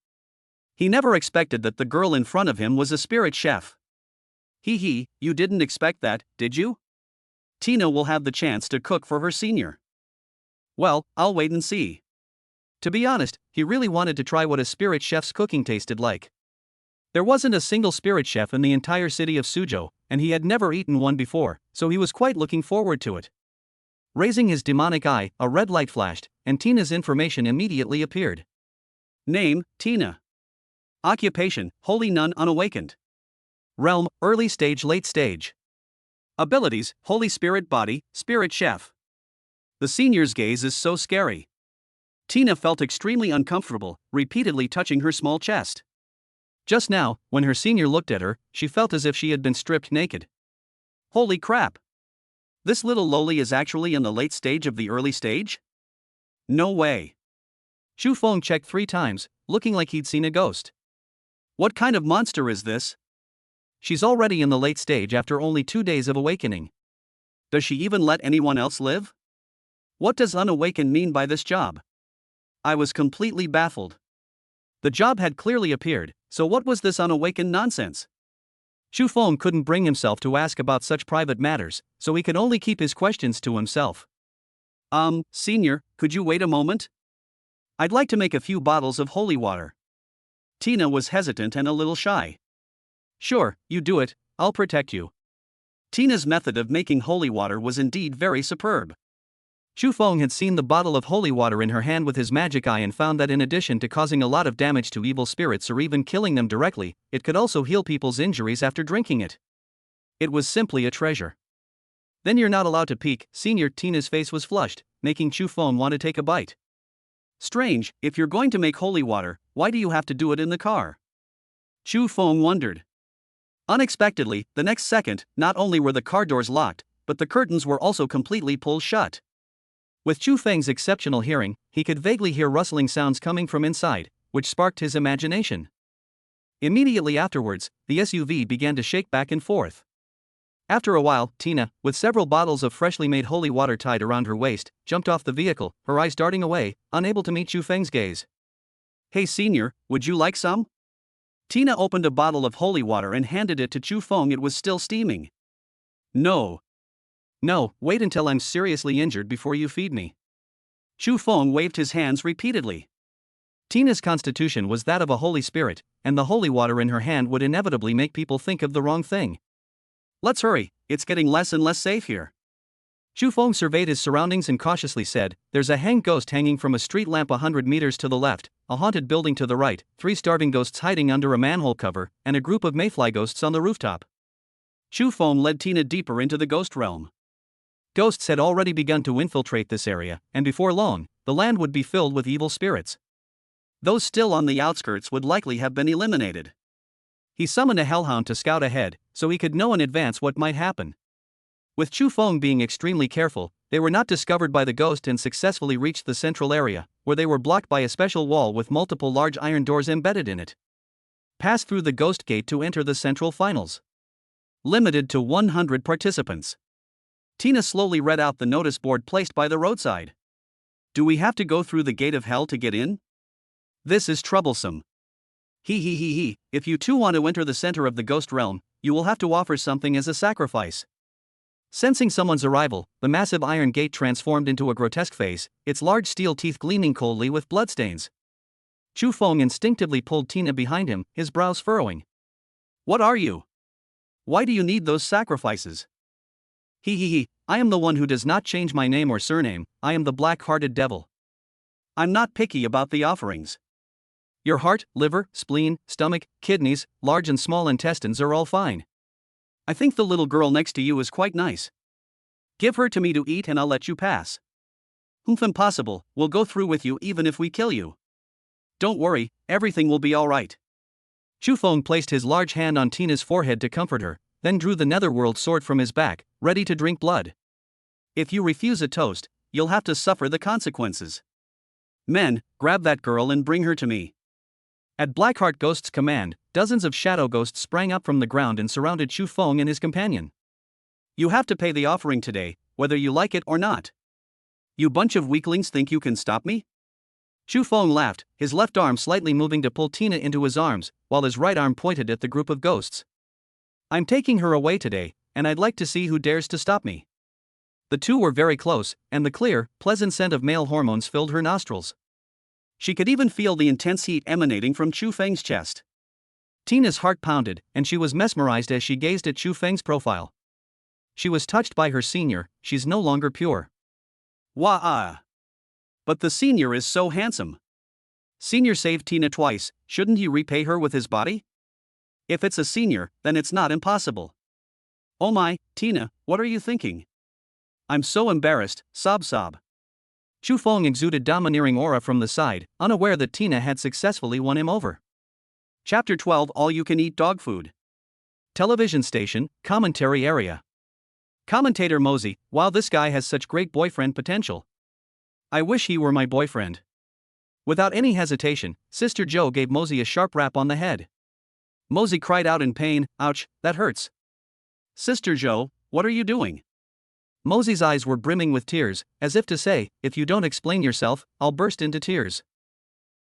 He never expected that the girl in front of him was a spirit chef. Hee, you didn't expect that, did you? Tina will have the chance to cook for her senior. Well, I'll wait and see. To be honest, he really wanted to try what a spirit chef's cooking tasted like. There wasn't a single spirit chef in the entire city of Suzhou, and he had never eaten one before, so he was quite looking forward to it. Raising his demonic eye, a red light flashed, and Tina's information immediately appeared. Name, Tina. Occupation, Holy Nun Unawakened. Realm, Early Stage Late Stage. Abilities, Holy Spirit Body, Spirit Chef. The senior's gaze is so scary. Tina felt extremely uncomfortable, repeatedly touching her small chest. Just now, when her senior looked at her, she felt as if she had been stripped naked. Holy crap! This little loli is actually in the late stage of the early stage? No way. Chu Feng checked 3 times, looking like he'd seen a ghost. What kind of monster is this? She's already in the late stage after only 2 days of awakening. Does she even let anyone else live? What does unawakened mean by this job? I was completely baffled. The job had clearly appeared, so what was this unawakened nonsense? Chu Feng couldn't bring himself to ask about such private matters, so he could only keep his questions to himself. Senior, could you wait a moment? I'd like to make a few bottles of holy water. Tina was hesitant and a little shy. Sure, you do it, I'll protect you. Tina's method of making holy water was indeed very superb. Chu Feng had seen the bottle of holy water in her hand with his magic eye and found that in addition to causing a lot of damage to evil spirits or even killing them directly, it could also heal people's injuries after drinking it. It was simply a treasure. Then you're not allowed to peek, Senior. Tina's face was flushed, making Chu Feng want to take a bite. Strange, if you're going to make holy water, why do you have to do it in the car? Chu Feng wondered. Unexpectedly, the next second, not only were the car doors locked, but the curtains were also completely pulled shut. With Chu Feng's exceptional hearing, he could vaguely hear rustling sounds coming from inside, which sparked his imagination. Immediately afterwards, the SUV began to shake back and forth. After a while, Tina, with several bottles of freshly made holy water tied around her waist, jumped off the vehicle, her eyes darting away, unable to meet Chu Feng's gaze. Hey Senior, would you like some? Tina opened a bottle of holy water and handed it to Chu Feng. It was still steaming. No, wait until I'm seriously injured before you feed me. Chu Feng waved his hands repeatedly. Tina's constitution was that of a holy spirit, and the holy water in her hand would inevitably make people think of the wrong thing. Let's hurry, it's getting less and less safe here. Chu Feng surveyed his surroundings and cautiously said, there's a hanged ghost hanging from a street lamp 100 meters to the left, a haunted building to the right, 3 starving ghosts hiding under a manhole cover, and a group of mayfly ghosts on the rooftop. Chu Feng led Tina deeper into the ghost realm. Ghosts had already begun to infiltrate this area, and before long, the land would be filled with evil spirits. Those still on the outskirts would likely have been eliminated. He summoned a hellhound to scout ahead, so he could know in advance what might happen. With Chu Feng being extremely careful, they were not discovered by the ghost and successfully reached the central area, where they were blocked by a special wall with multiple large iron doors embedded in it. Pass through the ghost gate to enter the central finals. Limited to 100 participants. Tina slowly read out the notice board placed by the roadside. Do we have to go through the gate of hell to get in? This is troublesome. He. If you too want to enter the center of the ghost realm, you will have to offer something as a sacrifice. Sensing someone's arrival, the massive iron gate transformed into a grotesque face, its large steel teeth gleaming coldly with bloodstains. Chu Feng instinctively pulled Tina behind him, his brows furrowing. What are you? Why do you need those sacrifices? He. I am the one who does not change my name or surname, I am the black-hearted devil. I'm not picky about the offerings. Your heart, liver, spleen, stomach, kidneys, large and small intestines are all fine. I think the little girl next to you is quite nice. Give her to me to eat and I'll let you pass. Impossible, we'll go through with you even if we kill you. Don't worry, everything will be alright. Chu Feng placed his large hand on Tina's forehead to comfort her, then drew the netherworld sword from his back, ready to drink blood. If you refuse a toast, you'll have to suffer the consequences. Men, grab that girl and bring her to me. At Blackheart Ghost's command, dozens of shadow ghosts sprang up from the ground and surrounded Chu Feng and his companion. You have to pay the offering today, whether you like it or not. You bunch of weaklings think you can stop me? Chu Feng laughed, his left arm slightly moving to pull Tina into his arms, while his right arm pointed at the group of ghosts. I'm taking her away today, and I'd like to see who dares to stop me. The two were very close, and the clear, pleasant scent of male hormones filled her nostrils. She could even feel the intense heat emanating from Chu Feng's chest. Tina's heart pounded, and she was mesmerized as she gazed at Chu Feng's profile. She was touched by her senior, she's no longer pure. Wah-ah. But the senior is so handsome. Senior saved Tina twice, shouldn't he repay her with his body? If it's a senior, then it's not impossible. Oh my, Tina, what are you thinking? I'm so embarrassed, sob. Chu Feng exuded domineering aura from the side, unaware that Tina had successfully won him over. Chapter 12 All-You-Can-Eat Dog Food. Television station, commentary area. Commentator Mosey, wow, this guy has such great boyfriend potential. I wish he were my boyfriend. Without any hesitation, Sister Joe gave Mosey a sharp rap on the head. Mosey cried out in pain, ouch, that hurts. Sister Joe, what are you doing? Mosey's eyes were brimming with tears, as if to say, if you don't explain yourself, I'll burst into tears.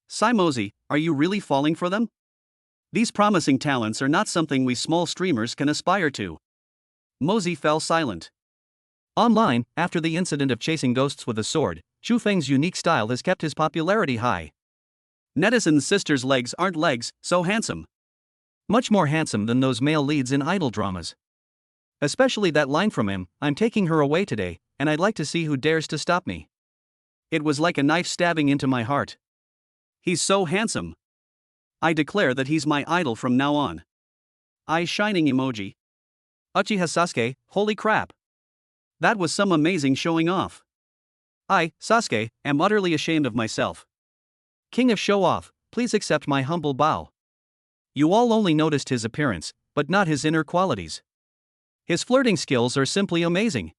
Sigh Mosey, are you really falling for them? These promising talents are not something we small streamers can aspire to. Mosey fell silent. Online, after the incident of chasing ghosts with a sword, Chu Feng's unique style has kept his popularity high. Netizens' sisters' legs aren't legs, so handsome. Much more handsome than those male leads in idol dramas. Especially that line from him, I'm taking her away today, and I'd like to see who dares to stop me. It was like a knife stabbing into my heart. He's so handsome. I declare that he's my idol from now on. Eyes shining emoji. Uchiha Sasuke, holy crap. That was some amazing showing off. I, Sasuke, am utterly ashamed of myself. King of show off, please accept my humble bow. You all only noticed his appearance, but not his inner qualities. His flirting skills are simply amazing.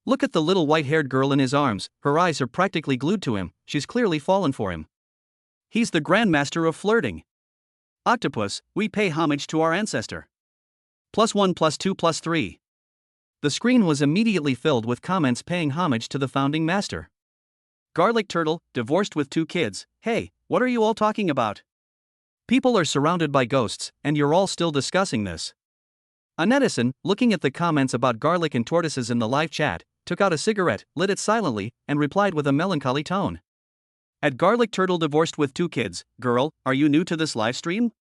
Look at the little white-haired girl in his arms, her eyes are practically glued to him, she's clearly fallen for him. He's the grandmaster of flirting. Octopus, we pay homage to our ancestor. +1 +2 +3. The screen was immediately filled with comments paying homage to the founding master. Garlic Turtle, divorced with 2 kids, hey, what are you all talking about? People are surrounded by ghosts, and you're all still discussing this. A netizen, looking at the comments about garlic and tortoises in the live chat, took out a cigarette, lit it silently, and replied with a melancholy tone. At Garlic Turtle divorced with 2 kids, girl, are you new to this live stream?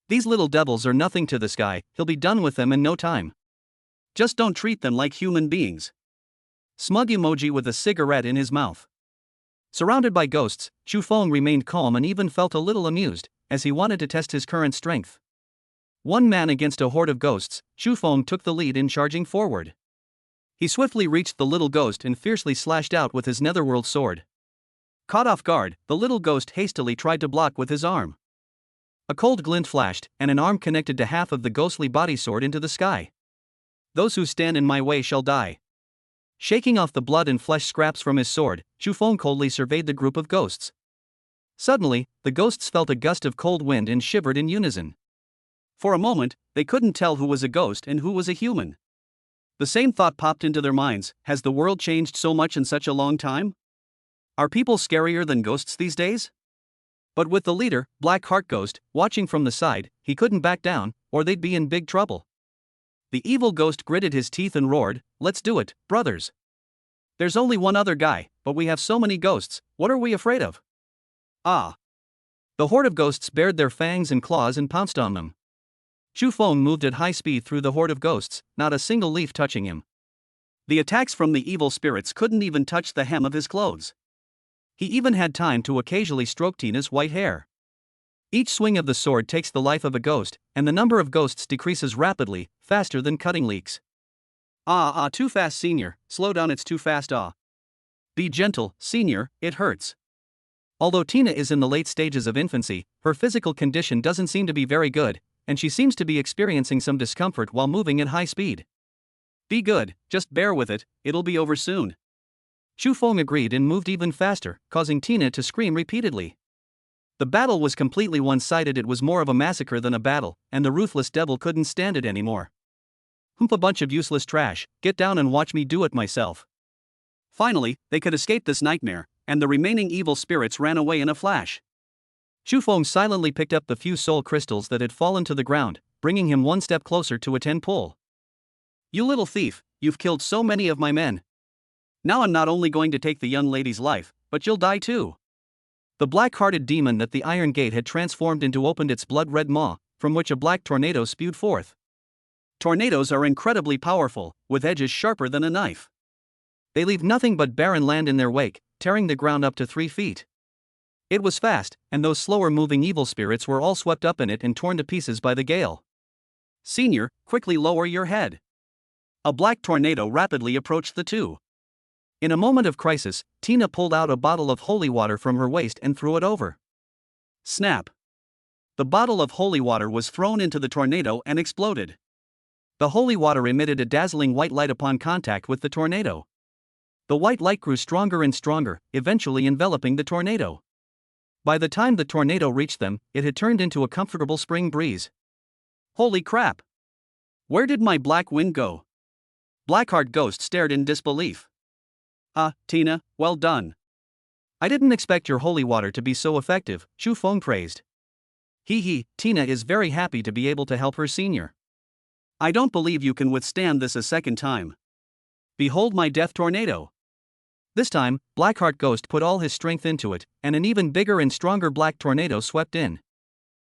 These little devils are nothing to this guy, he'll be done with them in no time. Just don't treat them like human beings. Smug emoji with a cigarette in his mouth. Surrounded by ghosts, Chu Feng remained calm and even felt a little amused, as he wanted to test his current strength. One man against a horde of ghosts, Chu Feng took the lead in charging forward. He swiftly reached the little ghost and fiercely slashed out with his netherworld sword. Caught off guard, the little ghost hastily tried to block with his arm. A cold glint flashed, and an arm connected to half of the ghostly body soared into the sky. Those who stand in my way shall die. Shaking off the blood and flesh scraps from his sword, Chu Feng coldly surveyed the group of ghosts. Suddenly, the ghosts felt a gust of cold wind and shivered in unison. For a moment, they couldn't tell who was a ghost and who was a human. The same thought popped into their minds, has the world changed so much in such a long time? Are people scarier than ghosts these days? But with the leader, Black Heart Ghost, watching from the side, he couldn't back down, or they'd be in big trouble. The evil ghost gritted his teeth and roared, "Let's do it, brothers. There's only one other guy, but we have so many ghosts, what are we afraid of?" Ah! The horde of ghosts bared their fangs and claws and pounced on them. Chu Feng moved at high speed through the horde of ghosts, not a single leaf touching him. The attacks from the evil spirits couldn't even touch the hem of his clothes. He even had time to occasionally stroke Tina's white hair. Each swing of the sword takes the life of a ghost, and the number of ghosts decreases rapidly, faster than cutting leaks. Too fast, senior, slow down, it's too fast, Be gentle, senior, it hurts. Although Tina is in the late stages of infancy, her physical condition doesn't seem to be very good, and she seems to be experiencing some discomfort while moving at high speed. Be good, just bear with it, it'll be over soon. Chu Feng agreed and moved even faster, causing Tina to scream repeatedly. The battle was completely one-sided. It was more of a massacre than a battle, and the ruthless devil couldn't stand it anymore. "A bunch of useless trash, get down and watch me do it myself." Finally, they could escape this nightmare, and the remaining evil spirits ran away in a flash. Chu Feng silently picked up the few soul crystals that had fallen to the ground, bringing him one step closer to a 10-pull. "You little thief, you've killed so many of my men. Now I'm not only going to take the young lady's life, but you'll die too." The black-hearted demon that the iron gate had transformed into opened its blood-red maw, from which a black tornado spewed forth. Tornadoes are incredibly powerful, with edges sharper than a knife. They leave nothing but barren land in their wake, tearing the ground up to 3 feet. It was fast, and those slower-moving evil spirits were all swept up in it and torn to pieces by the gale. "Senior, quickly lower your head." A black tornado rapidly approached the two. In a moment of crisis, Tina pulled out a bottle of holy water from her waist and threw it over. Snap! The bottle of holy water was thrown into the tornado and exploded. The holy water emitted a dazzling white light upon contact with the tornado. The white light grew stronger and stronger, eventually enveloping the tornado. By the time the tornado reached them, it had turned into a comfortable spring breeze. Holy crap! Where did my black wind go? Blackheart Ghost stared in disbelief. Tina, well done. I didn't expect your holy water to be so effective, Chu Feng praised. Tina is very happy to be able to help her senior. I don't believe you can withstand this a second time. Behold my death tornado. This time, Blackheart Ghost put all his strength into it, and an even bigger and stronger black tornado swept in.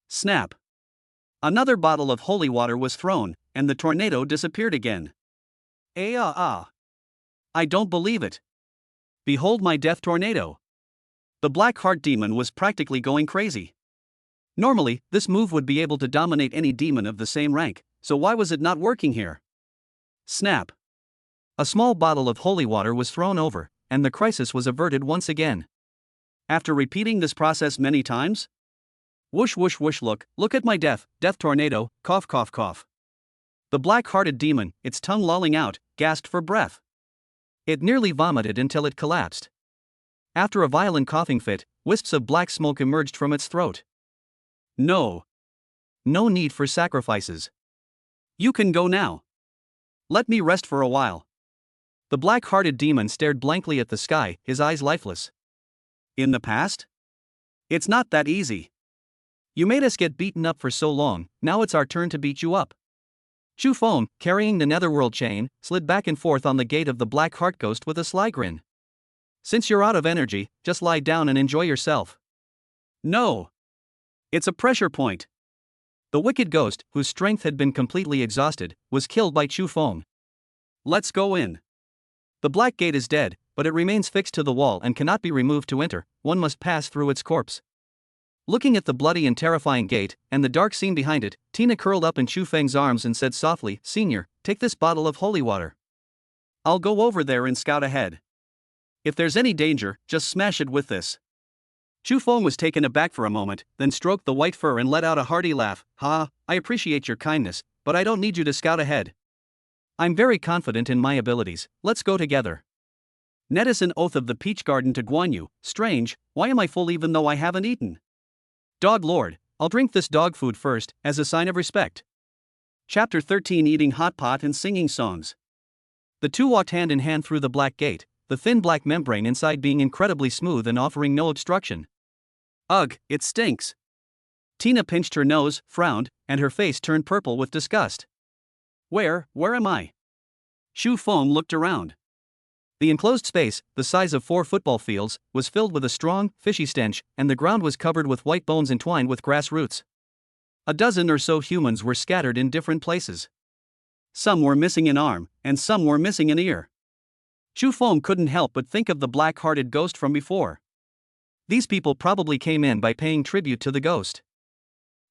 Snap! Another bottle of holy water was thrown, and the tornado disappeared again. I don't believe it. Behold my death tornado. The Black Heart Demon was practically going crazy. Normally, this move would be able to dominate any demon of the same rank, so why was it not working here? Snap! A small bottle of holy water was thrown over, and the crisis was averted once again. After repeating this process many times? Whoosh whoosh whoosh, look at my death tornado, cough cough cough. The black-hearted demon, its tongue lolling out, gasped for breath. It nearly vomited until it collapsed. After a violent coughing fit, wisps of black smoke emerged from its throat. No need for sacrifices. You can go now. Let me rest for a while. The black-hearted demon stared blankly at the sky, his eyes lifeless. In the past? It's not that easy. You made us get beaten up for so long, now it's our turn to beat you up. Chu Feng, carrying the netherworld chain, slid back and forth on the gate of the Black Heart Ghost with a sly grin. Since you're out of energy, just lie down and enjoy yourself. No. It's a pressure point. The wicked ghost, whose strength had been completely exhausted, was killed by Chu Feng. Let's go in. The black gate is dead, but it remains fixed to the wall and cannot be removed to enter, one must pass through its corpse. Looking at the bloody and terrifying gate, and the dark scene behind it, Tina curled up in Chu Feng's arms and said softly, "Senior, take this bottle of holy water. I'll go over there and scout ahead. If there's any danger, just smash it with this." Chu Feng was taken aback for a moment, then stroked the white fur and let out a hearty laugh. I appreciate your kindness, but I don't need you to scout ahead. I'm very confident in my abilities, let's go together. Netizen Oath of the Peach Garden to Guan Yu, strange, why am I full even though I haven't eaten? Dog Lord, I'll drink this dog food first, as a sign of respect. Chapter 13, Eating Hot Pot and Singing Songs. The two walked hand in hand through the black gate, the thin black membrane inside being incredibly smooth and offering no obstruction. Ugh, it stinks. Tina pinched her nose, frowned, and her face turned purple with disgust. Where am I? Shu Feng looked around. The enclosed space, the size of 4 football fields, was filled with a strong, fishy stench, and the ground was covered with white bones entwined with grass roots. A dozen or so humans were scattered in different places. Some were missing an arm, and some were missing an ear. Shu Feng couldn't help but think of the black-hearted ghost from before. These people probably came in by paying tribute to the ghost.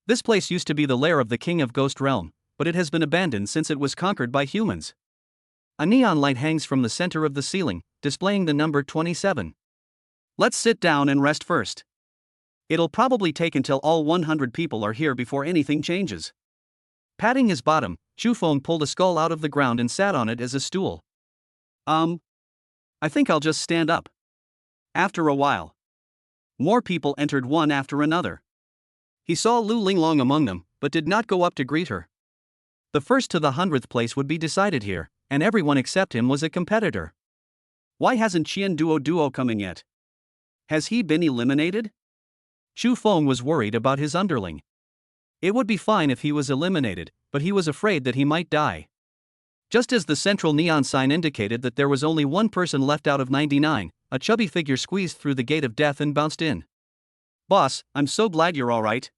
This place used to be the lair of the king of Ghost Realm, but it has been abandoned since it was conquered by humans. A neon light hangs from the center of the ceiling, displaying the number 27. Let's sit down and rest first. It'll probably take until all 100 people are here before anything changes. Patting his bottom, Shu Feng pulled a skull out of the ground and sat on it as a stool. I think I'll just stand up. After a while, more people entered one after another. He saw Lu Linglong among them, but did not go up to greet her. The first to the 100th place would be decided here, and everyone except him was a competitor. Why hasn't Qian Duo coming yet? Has he been eliminated? Shu Feng was worried about his underling. It would be fine if he was eliminated, but he was afraid that he might die. Just as the central neon sign indicated that there was only one person left out of 99, a chubby figure squeezed through the gate of death and bounced in. Boss, I'm so glad you're alright.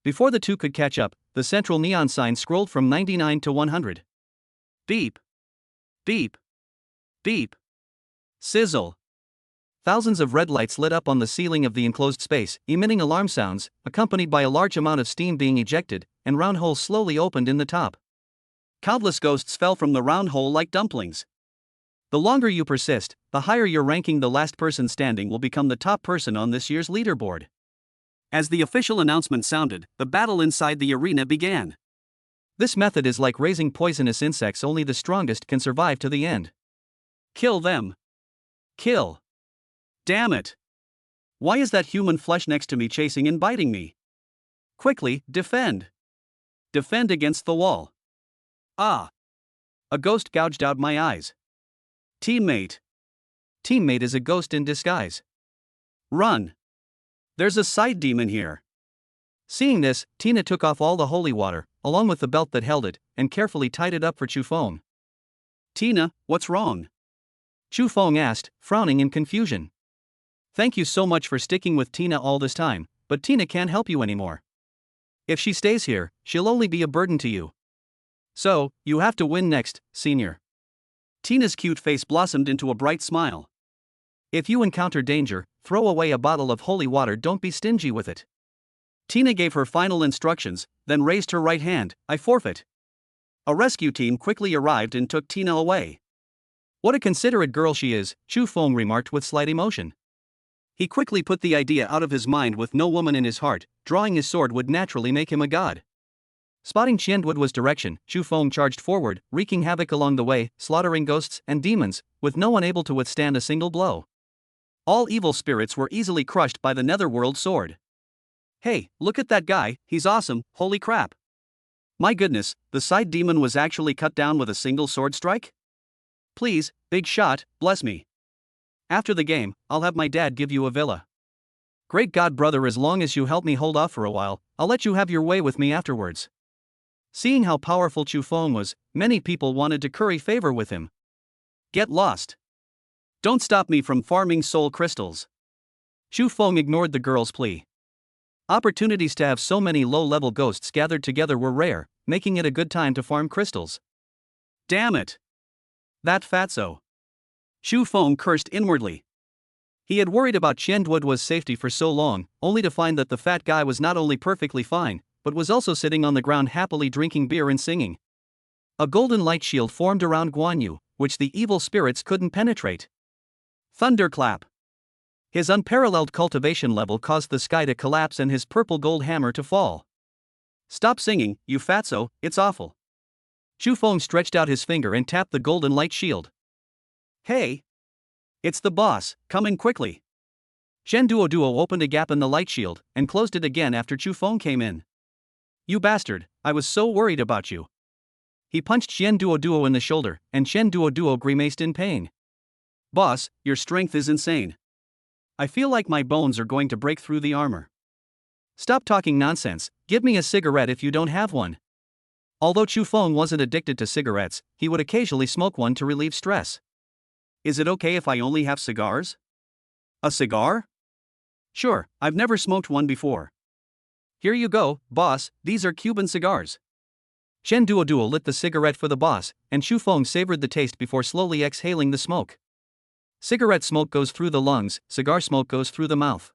Before the two could catch up, the central neon sign scrolled from 99 to 100. Beep. Beep. Beep. Sizzle. Thousands of red lights lit up on the ceiling of the enclosed space, emitting alarm sounds, accompanied by a large amount of steam being ejected, and round holes slowly opened in the top. Countless ghosts fell from the round hole like dumplings. The longer you persist, the higher your ranking. The last person standing will become the top person on this year's leaderboard. As the official announcement sounded, the battle inside the arena began. This method is like raising poisonous insects. Only the strongest can survive to the end. Kill them. Kill. Damn it. Why is that human flesh next to me chasing and biting me? Quickly, defend. Defend against the wall. Ah. A ghost gouged out my eyes. Teammate. Teammate is a ghost in disguise. Run. There's a side demon here. Seeing this, Tina took off all the holy water, along with the belt that held it, and carefully tied it up for Shu Feng. Tina, what's wrong? Shu Feng asked, frowning in confusion. Thank you so much for sticking with Tina all this time, but Tina can't help you anymore. If she stays here, she'll only be a burden to you. So, you have to win next, senior. Tina's cute face blossomed into a bright smile. If you encounter danger, throw away a bottle of holy water. Don't be stingy with it. Tina gave her final instructions, then raised her right hand. I forfeit. A rescue team quickly arrived and took Tina away. What a considerate girl she is, Shu Feng remarked with slight emotion. He quickly put the idea out of his mind. With no woman in his heart, drawing his sword would naturally make him a god. Spotting Qianduo's direction, Shu Feng charged forward, wreaking havoc along the way, slaughtering ghosts and demons, with no one able to withstand a single blow. All evil spirits were easily crushed by the netherworld sword. Hey, look at that guy, he's awesome, holy crap. My goodness, the side demon was actually cut down with a single sword strike? Please, big shot, bless me. After the game, I'll have my dad give you a villa. Great God, brother, as long as you help me hold off for a while, I'll let you have your way with me afterwards. Seeing how powerful Shu Feng was, many people wanted to curry favor with him. Get lost. Don't stop me from farming soul crystals. Shu Feng ignored the girl's plea. Opportunities to have so many low-level ghosts gathered together were rare, making it a good time to farm crystals. Damn it. That fatso. Shu Feng cursed inwardly. He had worried about Qianduo's safety for so long, only to find that the fat guy was not only perfectly fine, but was also sitting on the ground happily drinking beer and singing. A golden light shield formed around Guan Yu, which the evil spirits couldn't penetrate. Thunderclap. His unparalleled cultivation level caused the sky to collapse and his purple gold hammer to fall. Stop singing, you fatso, it's awful. Shu Feng stretched out his finger and tapped the golden light shield. Hey! It's the boss, coming quickly. Shen Duo opened a gap in the light shield, and closed it again after Shu Feng came in. You bastard, I was so worried about you. He punched Shen Duo in the shoulder, and Shen Duo grimaced in pain. Boss, your strength is insane. I feel like my bones are going to break through the armor. Stop talking nonsense, give me a cigarette if you don't have one. Although Chu Feng wasn't addicted to cigarettes, he would occasionally smoke one to relieve stress. Is it okay if I only have cigars? A cigar? Sure, I've never smoked one before. Here you go, boss, these are Cuban cigars. Shen Duoduo lit the cigarette for the boss, and Chu Feng savored the taste before slowly exhaling the smoke. Cigarette smoke goes through the lungs, cigar smoke goes through the mouth.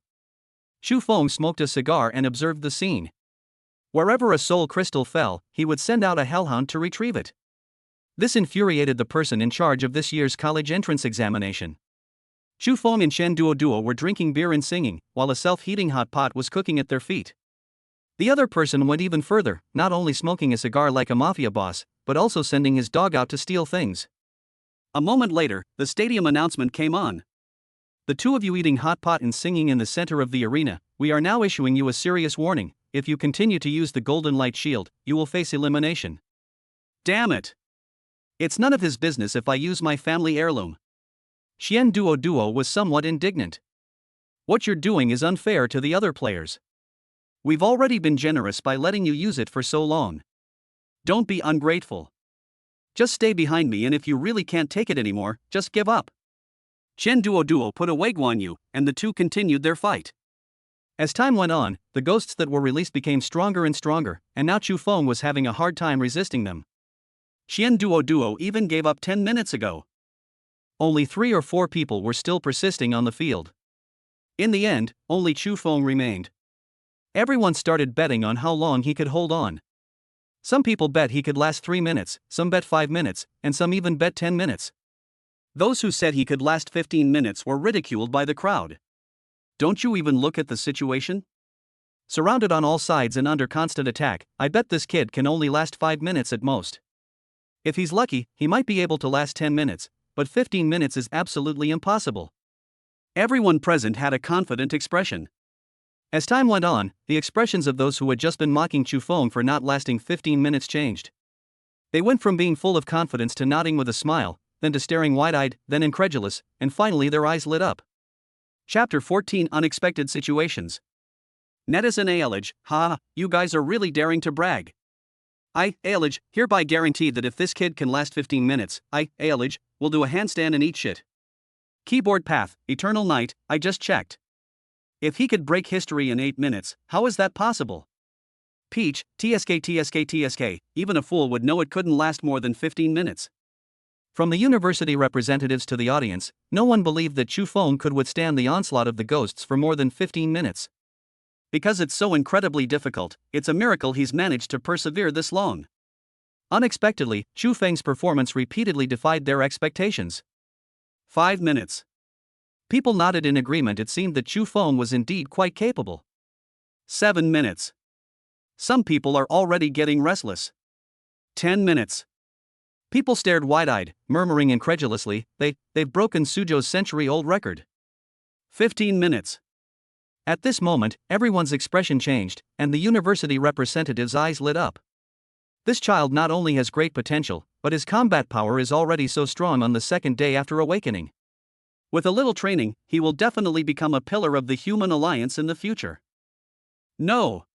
Chu Feng smoked a cigar and observed the scene. Wherever a soul crystal fell, he would send out a hellhound to retrieve it. This infuriated the person in charge of this year's college entrance examination. Chu Feng and Shen Duoduo were drinking beer and singing, while a self-heating hot pot was cooking at their feet. The other person went even further, not only smoking a cigar like a mafia boss, but also sending his dog out to steal things. A moment later, the stadium announcement came on. The two of you eating hot pot and singing in the center of the arena, we are now issuing you a serious warning. If you continue to use the golden light shield, you will face elimination. Damn it! It's none of his business if I use my family heirloom. Shen Duoduo was somewhat indignant. What you're doing is unfair to the other players. We've already been generous by letting you use it for so long. Don't be ungrateful. Just stay behind me, and if you really can't take it anymore, just give up. Shen Duoduo put a wagwan you, and the two continued their fight. As time went on, the ghosts that were released became stronger and stronger, and now Chu Feng was having a hard time resisting them. Shen Duoduo even gave up 10 minutes ago. Only 3 or 4 people were still persisting on the field. In the end, only Chu Feng remained. Everyone started betting on how long he could hold on. Some people bet he could last 3 minutes, some bet 5 minutes, and some even bet 10 minutes. Those who said he could last 15 minutes were ridiculed by the crowd. Don't you even look at the situation? Surrounded on all sides and under constant attack, I bet this kid can only last 5 minutes at most. If he's lucky, he might be able to last 10 minutes, but 15 minutes is absolutely impossible. Everyone present had a confident expression. As time went on, the expressions of those who had just been mocking Chu Feng for not lasting 15 minutes changed. They went from being full of confidence to nodding with a smile, then to staring wide-eyed, then incredulous, and finally their eyes lit up. Chapter 14: Unexpected Situations. Netizen Ailage, ha, you guys are really daring to brag. I, Ailage, hereby guarantee that if this kid can last 15 minutes, I, Ailage, will do a handstand and eat shit. Keyboard Path, Eternal Night, I just checked. If he could break history in 8 minutes, how is that possible? Peach, TSK, even a fool would know it couldn't last more than 15 minutes. From the university representatives to the audience, no one believed that Chu Feng could withstand the onslaught of the ghosts for more than 15 minutes. Because it's so incredibly difficult, it's a miracle he's managed to persevere this long. Unexpectedly, Chu Feng's performance repeatedly defied their expectations. 5 minutes. People nodded in agreement. It seemed that Chu Feng was indeed quite capable. 7 minutes. Some people are already getting restless. 10 minutes. People stared wide-eyed, murmuring incredulously, they've broken Suzhou's century-old record. 15 minutes. At this moment, everyone's expression changed, and the university representative's eyes lit up. This child not only has great potential, but his combat power is already so strong on the second day after awakening. With a little training, he will definitely become a pillar of the human alliance in the future. No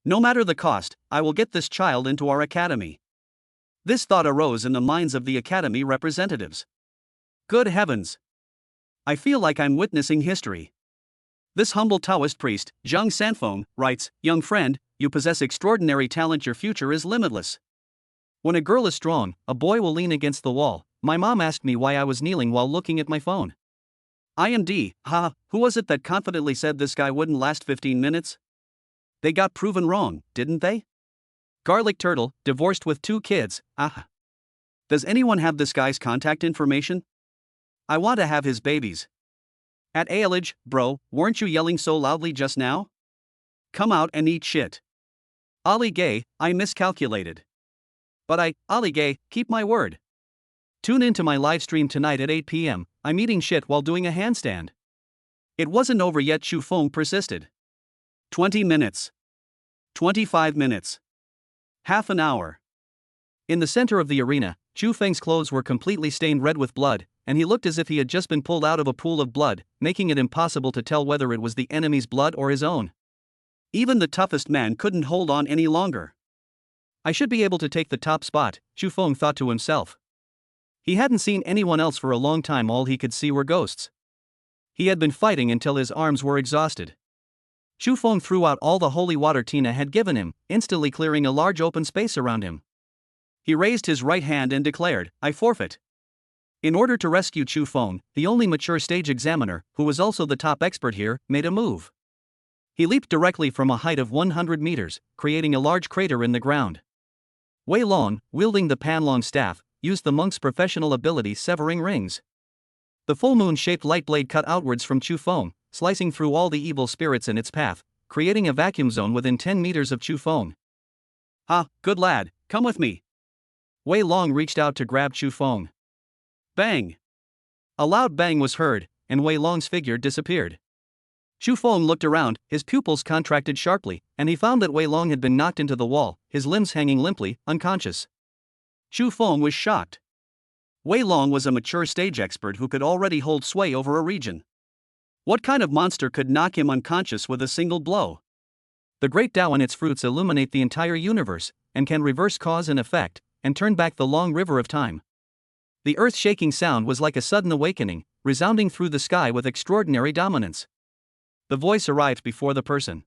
matter the cost, I will get this child into our academy. This thought arose in the minds of the academy representatives. Good heavens! I feel like I'm witnessing history. This humble Taoist priest, Zhang Sanfeng, writes, "Young friend, you possess extraordinary talent. Your future is limitless. When a girl is strong, a boy will lean against the wall. My mom asked me why I was kneeling while looking at my phone. IMD, who was it that confidently said this guy wouldn't last 15 minutes? They got proven wrong, didn't they? Garlic Turtle, divorced with 2 kids, Does anyone have this guy's contact information? I want to have his babies. At Ailage, bro, weren't you yelling so loudly just now? Come out and eat shit. Ali Gay, I miscalculated. But Ali Gay, keep my word. Tune in to my live stream tonight at 8 p.m, I'm eating shit while doing a handstand. It wasn't over yet. Chu Feng persisted. 20 minutes. 25 minutes. Half an hour. In the center of the arena, Chu Feng's clothes were completely stained red with blood, and he looked as if he had just been pulled out of a pool of blood, making it impossible to tell whether it was the enemy's blood or his own. Even the toughest man couldn't hold on any longer. I should be able to take the top spot, Chu Feng thought to himself. He hadn't seen anyone else for a long time. All he could see were ghosts. He had been fighting until his arms were exhausted. Chu Feng threw out all the holy water Tina had given him, instantly clearing a large open space around him. He raised his right hand and declared, "I forfeit." In order to rescue Chu Feng, the only mature stage examiner, who was also the top expert here, made a move. He leaped directly from a height of 100 meters, creating a large crater in the ground. Wei Long, wielding the Panlong staff, used the monk's professional ability severing rings. The full moon-shaped light blade cut outwards from Chu Feng, slicing through all the evil spirits in its path, creating a vacuum zone within 10 meters of Chu Feng. "Ah, good lad, come with me." Wei Long reached out to grab Chu Feng. Bang! A loud bang was heard, and Wei Long's figure disappeared. Chu Feng looked around, his pupils contracted sharply, and he found that Wei Long had been knocked into the wall, his limbs hanging limply, unconscious. Chu Feng was shocked. Wei Long was a mature stage expert who could already hold sway over a region. What kind of monster could knock him unconscious with a single blow? The great Tao and its fruits illuminate the entire universe, and can reverse cause and effect, and turn back the long river of time. The earth-shaking sound was like a sudden awakening, resounding through the sky with extraordinary dominance. The voice arrived before the person.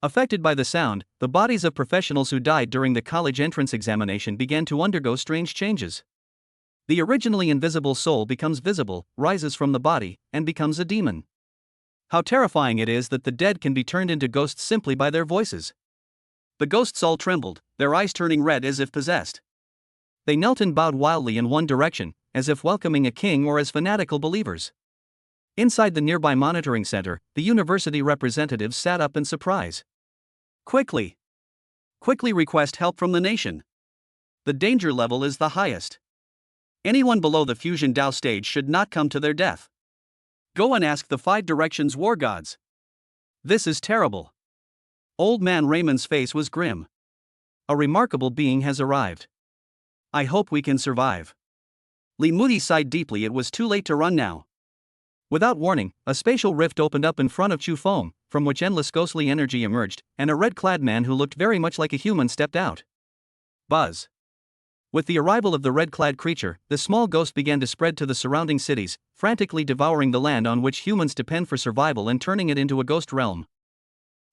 Affected by the sound, the bodies of professionals who died during the college entrance examination began to undergo strange changes. The originally invisible soul becomes visible, rises from the body, and becomes a demon. How terrifying it is that the dead can be turned into ghosts simply by their voices. The ghosts all trembled, their eyes turning red as if possessed. They knelt and bowed wildly in one direction, as if welcoming a king or as fanatical believers. Inside the nearby monitoring center, the university representatives sat up in surprise. Quickly request help from the nation. The danger level is the highest. Anyone below the Fusion Dao stage should not come to their death. Go and ask the 5 directions war gods. This is terrible. Old man Raymond's face was grim. A remarkable being has arrived. I hope we can survive. Li Moody sighed deeply. It was too late to run now. Without warning, a spatial rift opened up in front of Chu Feng, from which endless ghostly energy emerged, and a red-clad man who looked very much like a human stepped out. Buzz. With the arrival of the red-clad creature, the small ghost began to spread to the surrounding cities, frantically devouring the land on which humans depend for survival and turning it into a ghost realm.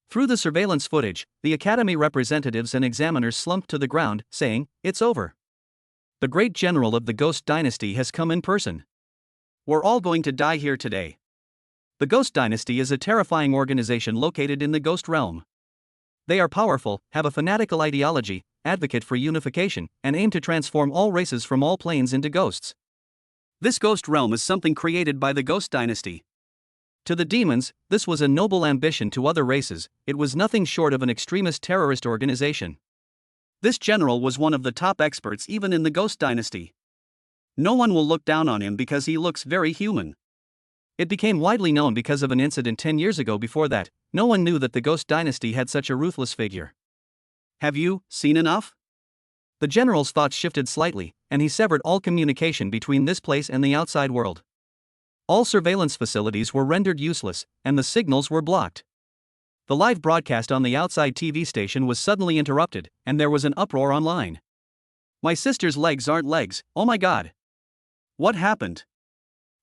Through the surveillance footage, the academy representatives and examiners slumped to the ground, saying, "It's over. The great general of the Ghost Dynasty has come in person. We're all going to die here today." The Ghost Dynasty is a terrifying organization located in the Ghost Realm. They are powerful, have a fanatical ideology, advocate for unification, and aim to transform all races from all planes into ghosts. This Ghost Realm is something created by the Ghost Dynasty. To the demons, this was a noble ambition. To other races, it was nothing short of an extremist terrorist organization. This general was one of the top experts even in the Ghost Dynasty. No one will look down on him because he looks very human. It became widely known because of an incident 10 years ago. Before that, no one knew that the Ghost Dynasty had such a ruthless figure. Have you seen enough? The general's thoughts shifted slightly, and he severed all communication between this place and the outside world. All surveillance facilities were rendered useless, and the signals were blocked. The live broadcast on the outside TV station was suddenly interrupted, and there was an uproar online. My sister's legs aren't legs, oh my god. What happened?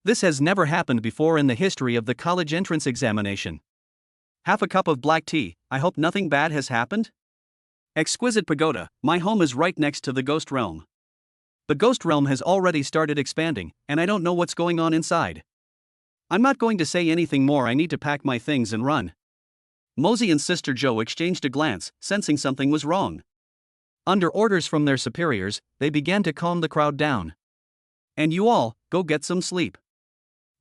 This has never happened before in the history of the college entrance examination. Half a cup of black tea, I hope nothing bad has happened? Exquisite pagoda, my home is right next to the Ghost Realm. The Ghost Realm has already started expanding, and I don't know what's going on inside. I'm not going to say anything more. I need to pack my things and run. Mosey and Sister Joe exchanged a glance, sensing something was wrong. Under orders from their superiors, they began to calm the crowd down. And you all, go get some sleep.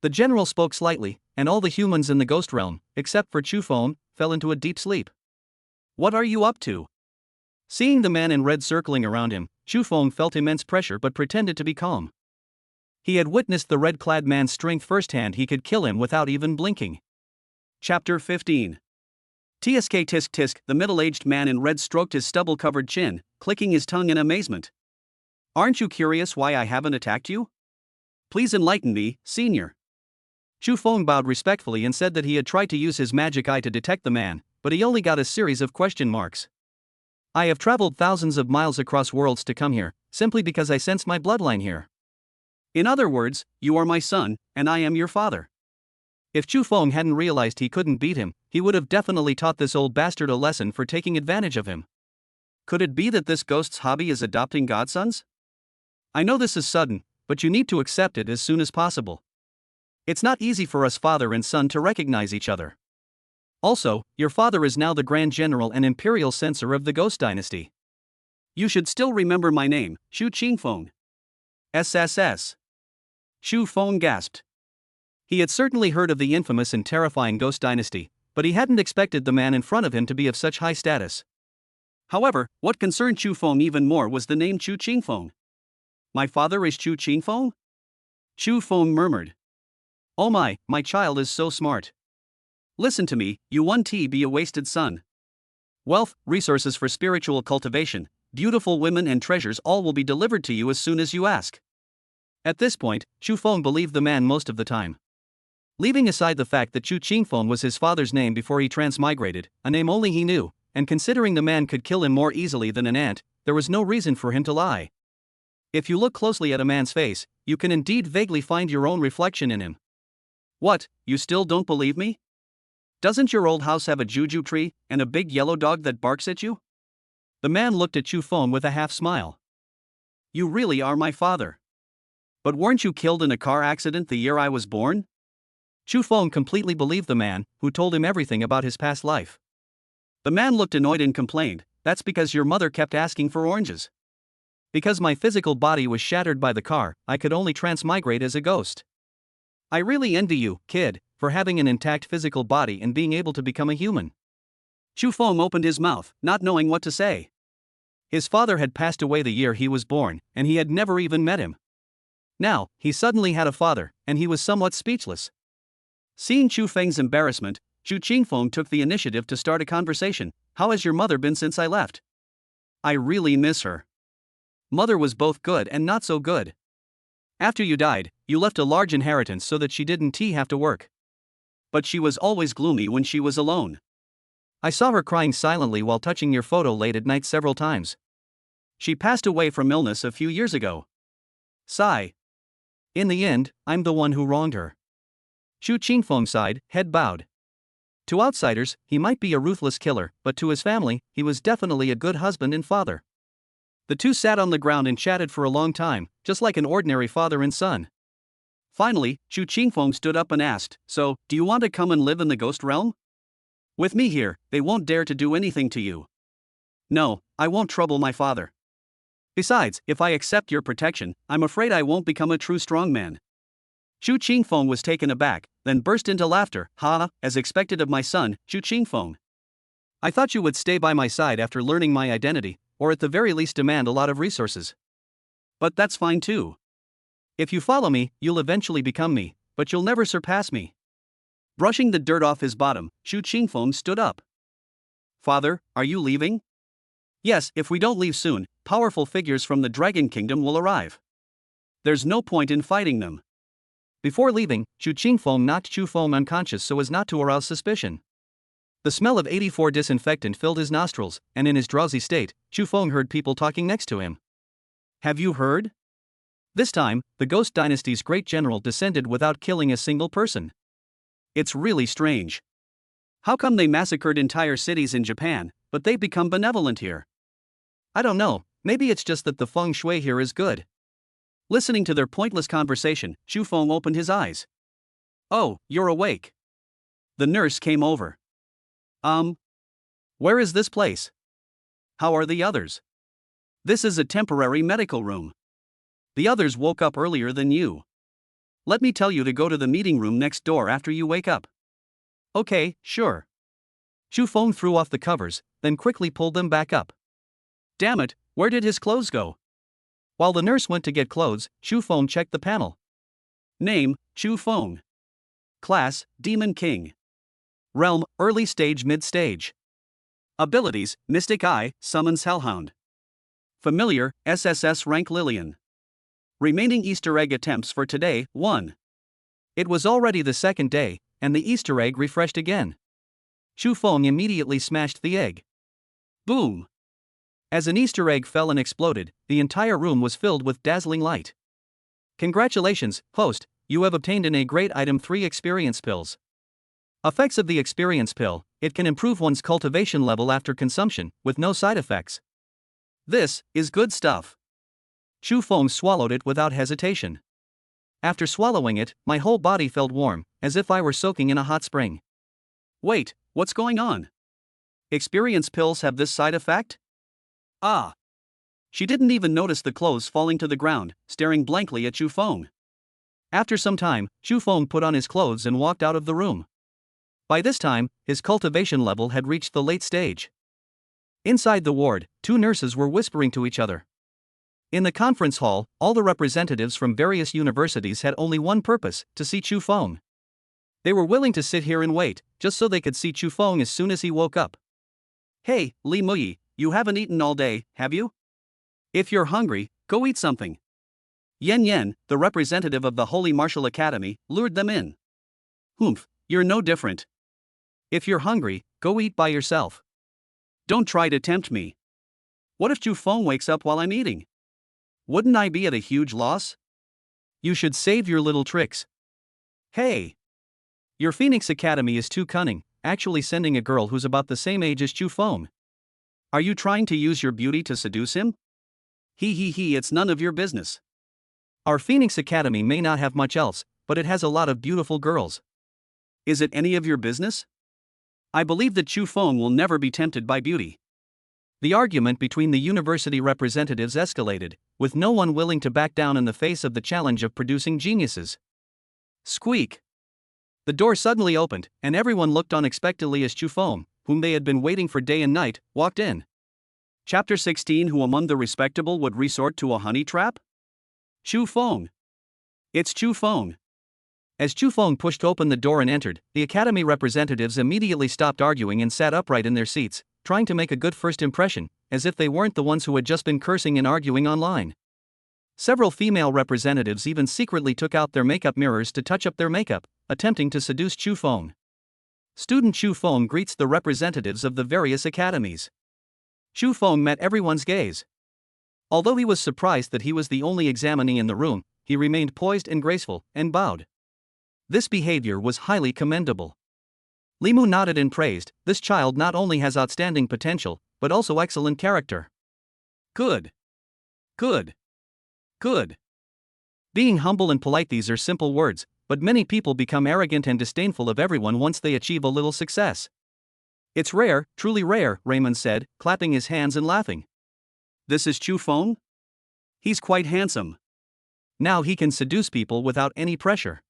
The general spoke slightly, and all the humans in the Ghost Realm, except for Chu Feng, fell into a deep sleep. What are you up to? Seeing the man in red circling around him, Chu Feng felt immense pressure but pretended to be calm. He had witnessed the red-clad man's strength firsthand. He could kill him without even blinking. Chapter 15. Tsk tisk tisk. The middle-aged man in red stroked his stubble-covered chin, clicking his tongue in amazement. Aren't you curious why I haven't attacked you? Please enlighten me, senior. Chu Feng bowed respectfully and said that he had tried to use his magic eye to detect the man, but he only got a series of question marks. I have traveled thousands of miles across worlds to come here, simply because I sense my bloodline here. In other words, you are my son, and I am your father. If Chu Feng hadn't realized he couldn't beat him, he would have definitely taught this old bastard a lesson for taking advantage of him. Could it be that this ghost's hobby is adopting godsons? I know this is sudden, but you need to accept it as soon as possible. It's not easy for us father and son to recognize each other. Also, your father is now the Grand General and Imperial Censor of the Ghost Dynasty. You should still remember my name, Shu Qingfeng. SSS. Shu Feng gasped. He had certainly heard of the infamous and terrifying Ghost Dynasty, but he hadn't expected the man in front of him to be of such high status. However, what concerned Chu Feng even more was the name Chu Qingfeng. My father is Chu Qingfeng? Chu Feng murmured. Oh my child is so smart. Listen to me, you won't be a wasted son. Wealth, resources for spiritual cultivation, beautiful women and treasures all will be delivered to you as soon as you ask. At this point, Chu Feng believed the man most of the time. Leaving aside the fact that Chu Qingfeng was his father's name before he transmigrated, a name only he knew, and considering the man could kill him more easily than an ant, there was no reason for him to lie. If you look closely at a man's face, you can indeed vaguely find your own reflection in him. What, you still don't believe me? Doesn't your old house have a juju tree, and a big yellow dog that barks at you? The man looked at Chu Feng with a half smile. You really are my father. But weren't you killed in a car accident the year I was born? Chu Feng completely believed the man, who told him everything about his past life. The man looked annoyed and complained, that's because your mother kept asking for oranges. Because my physical body was shattered by the car, I could only transmigrate as a ghost. I really envy you, kid, for having an intact physical body and being able to become a human. Chu Feng opened his mouth, not knowing what to say. His father had passed away the year he was born, and he had never even met him. Now, he suddenly had a father, and he was somewhat speechless. Seeing Chu Feng's embarrassment, Chu Qingfeng took the initiative to start a conversation. How has your mother been since I left? I really miss her. Mother was both good and not so good. After you died, you left a large inheritance so that she didn't have to work. But she was always gloomy when she was alone. I saw her crying silently while touching your photo late at night several times. She passed away from illness a few years ago. Sigh. In the end, I'm the one who wronged her. Chu Qingfeng sighed, head bowed. To outsiders, he might be a ruthless killer, but to his family, he was definitely a good husband and father. The two sat on the ground and chatted for a long time, just like an ordinary father and son. Finally, Chu Qingfeng stood up and asked, so, do you want to come and live in the ghost realm? With me here, they won't dare to do anything to you. No, I won't trouble my father. Besides, if I accept your protection, I'm afraid I won't become a true strongman. Chu Qingfeng was taken aback, then burst into laughter. Ha, as expected of my son, Chu Qingfeng. I thought you would stay by my side after learning my identity, or at the very least demand a lot of resources. But that's fine too. If you follow me, you'll eventually become me, but you'll never surpass me. Brushing the dirt off his bottom, Chu Qingfeng stood up. Father, are you leaving? Yes, if we don't leave soon, powerful figures from the Dragon Kingdom will arrive. There's no point in fighting them. Before leaving, Chu Qingfeng knocked Chu Feng unconscious so as not to arouse suspicion. The smell of 84 disinfectant filled his nostrils, and in his drowsy state, Chu Feng heard people talking next to him. Have you heard? This time, the Ghost Dynasty's great general descended without killing a single person. It's really strange. How come they massacred entire cities in Japan, but they've become benevolent here? I don't know, maybe it's just that the feng shui here is good. Listening to their pointless conversation, Chu Feng opened his eyes. Oh, you're awake. The nurse came over. Where is this place? How are the others? This is a temporary medical room. The others woke up earlier than you. Let me tell you to go to the meeting room next door after you wake up. Okay, sure. Chu Feng threw off the covers, then quickly pulled them back up. Damn it, where did his clothes go? While the nurse went to get clothes, Chu Feng checked the panel. Name, Chu Feng. Class, Demon King. Realm, Early Stage Mid-Stage. Abilities, Mystic Eye, Summons Hellhound. Familiar, SSS-rank Lillian. Remaining Easter egg attempts for today, 1. It was already the second day, and the Easter egg refreshed again. Chu Feng immediately smashed the egg. Boom! As an Easter egg fell and exploded, the entire room was filled with dazzling light. Congratulations, host, you have obtained an A-grade item 3 experience pills. Effects of the experience pill: it can improve one's cultivation level after consumption, with no side effects. This is good stuff. Chu Feng swallowed it without hesitation. After swallowing it, my whole body felt warm, as if I were soaking in a hot spring. Wait, what's going on? Experience pills have this side effect? Ah! She didn't even notice the clothes falling to the ground, staring blankly at Chu Feng. After some time, Chu Feng put on his clothes and walked out of the room. By this time, his cultivation level had reached the late stage. Inside the ward, 2 nurses were whispering to each other. In the conference hall, all the representatives from various universities had only one purpose: to see Chu Feng. They were willing to sit here and wait, just so they could see Chu Feng as soon as he woke up. Hey, Li Muyi, you haven't eaten all day, have you? If you're hungry, go eat something. Yan Yan, the representative of the Holy Martial Academy, lured them in. Humph, you're no different. If you're hungry, go eat by yourself. Don't try to tempt me. What if Chu Feng wakes up while I'm eating? Wouldn't I be at a huge loss? You should save your little tricks. Hey! Your Phoenix Academy is too cunning, actually sending a girl who's about the same age as Chu Feng. Are you trying to use your beauty to seduce him? It's none of your business. Our Phoenix Academy may not have much else, but it has a lot of beautiful girls. Is it any of your business? I believe that Chu Feng will never be tempted by beauty. The argument between the university representatives escalated, with no one willing to back down in the face of the challenge of producing geniuses. Squeak! The door suddenly opened, and everyone looked on expectantly as Chu Feng, whom they had been waiting for day and night, walked in. Chapter 16: Who among the respectable would resort to a honey trap? Chu Feng. It's Chu Feng. As Chu Feng pushed open the door and entered, the academy representatives immediately stopped arguing and sat upright in their seats, trying to make a good first impression, as if they weren't the ones who had just been cursing and arguing online. Several female representatives even secretly took out their makeup mirrors to touch up their makeup, attempting to seduce Chu Feng. Student Chu Feng greets the representatives of the various academies. Chu Feng met everyone's gaze. Although he was surprised that he was the only examinee in the room, he remained poised and graceful, and bowed. This behavior was highly commendable. Limu nodded and praised, this child not only has outstanding potential, but also excellent character. Good. Good. Good. Being humble and polite, these are simple words, but many people become arrogant and disdainful of everyone once they achieve a little success. It's rare, truly rare, Raymond said, clapping his hands and laughing. This is Chu Feng? He's quite handsome. Now he can seduce people without any pressure.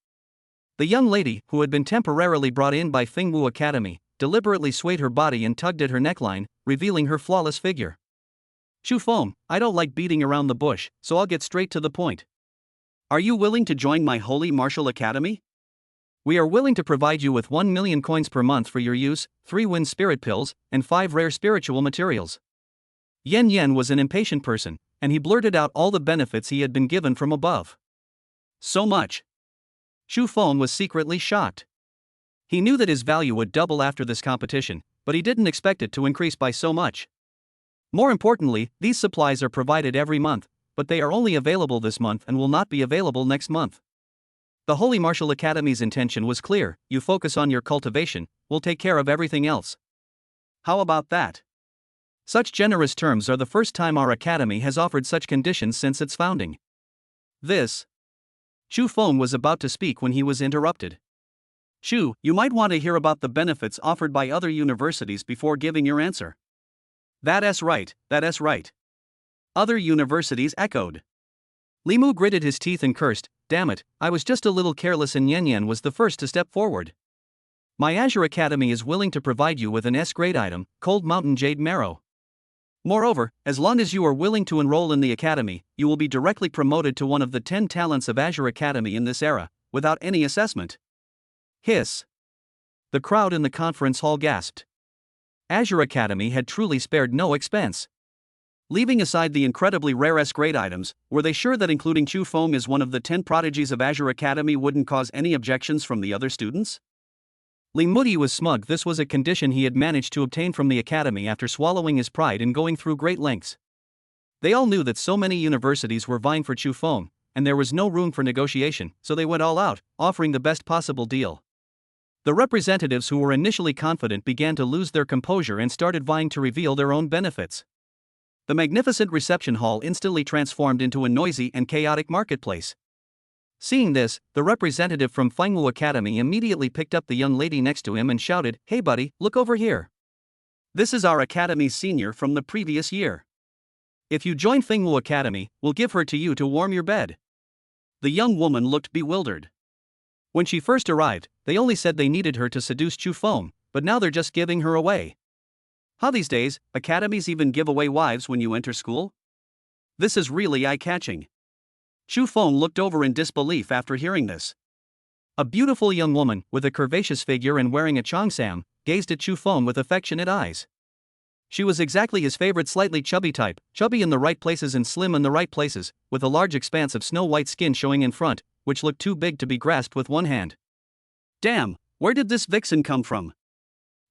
The young lady, who had been temporarily brought in by Fengwu Academy, deliberately swayed her body and tugged at her neckline, revealing her flawless figure. Chu Feng, I don't like beating around the bush, so I'll get straight to the point. Are you willing to join my Holy Martial Academy? We are willing to provide you with 1 million coins per month for your use, 3 wind spirit pills, and 5 rare spiritual materials. Yan Yan was an impatient person, and he blurted out all the benefits he had been given from above. So much. Chu Feng was secretly shocked. He knew that his value would double after this competition, but he didn't expect it to increase by so much. More importantly, these supplies are provided every month, but they are only available this month and will not be available next month. The Holy Martial Academy's intention was clear: you focus on your cultivation, we'll take care of everything else. How about that? Such generous terms are the first time our academy has offered such conditions since its founding. Chu Feng was about to speak when he was interrupted. Chu, you might want to hear about the benefits offered by other universities before giving your answer. That's right. Other universities echoed. Limu gritted his teeth and cursed, damn it, I was just a little careless, and Yan Yan was the first to step forward. My Azure Academy is willing to provide you with an S-grade item, Cold Mountain Jade Marrow. Moreover, as long as you are willing to enroll in the academy, you will be directly promoted to one of the 10 talents of Azure Academy in this era, without any assessment. Hiss. The crowd in the conference hall gasped. Azure Academy had truly spared no expense. Leaving aside the incredibly rare S-grade items, were they sure that including Chu Feng as one of the 10 prodigies of Azure Academy wouldn't cause any objections from the other students? Ling Mudi was smug. This was a condition he had managed to obtain from the academy after swallowing his pride and going through great lengths. They all knew that so many universities were vying for Chu Feng, and there was no room for negotiation, so they went all out, offering the best possible deal. The representatives who were initially confident began to lose their composure and started vying to reveal their own benefits. The magnificent reception hall instantly transformed into a noisy and chaotic marketplace. Seeing this, the representative from Fengwu Academy immediately picked up the young lady next to him and shouted, "Hey buddy, look over here. This is our academy's senior from the previous year. If you join Fengwu Academy, we'll give her to you to warm your bed." The young woman looked bewildered. When she first arrived, they only said they needed her to seduce Chu Feng, but now they're just giving her away. How these days, academies even give away wives when you enter school? This is really eye-catching. Chu Feng looked over in disbelief after hearing this. A beautiful young woman, with a curvaceous figure and wearing a cheongsam, gazed at Chu Feng with affectionate eyes. She was exactly his favorite slightly chubby type, chubby in the right places and slim in the right places, with a large expanse of snow-white skin showing in front, which looked too big to be grasped with one hand. Damn, where did this vixen come from?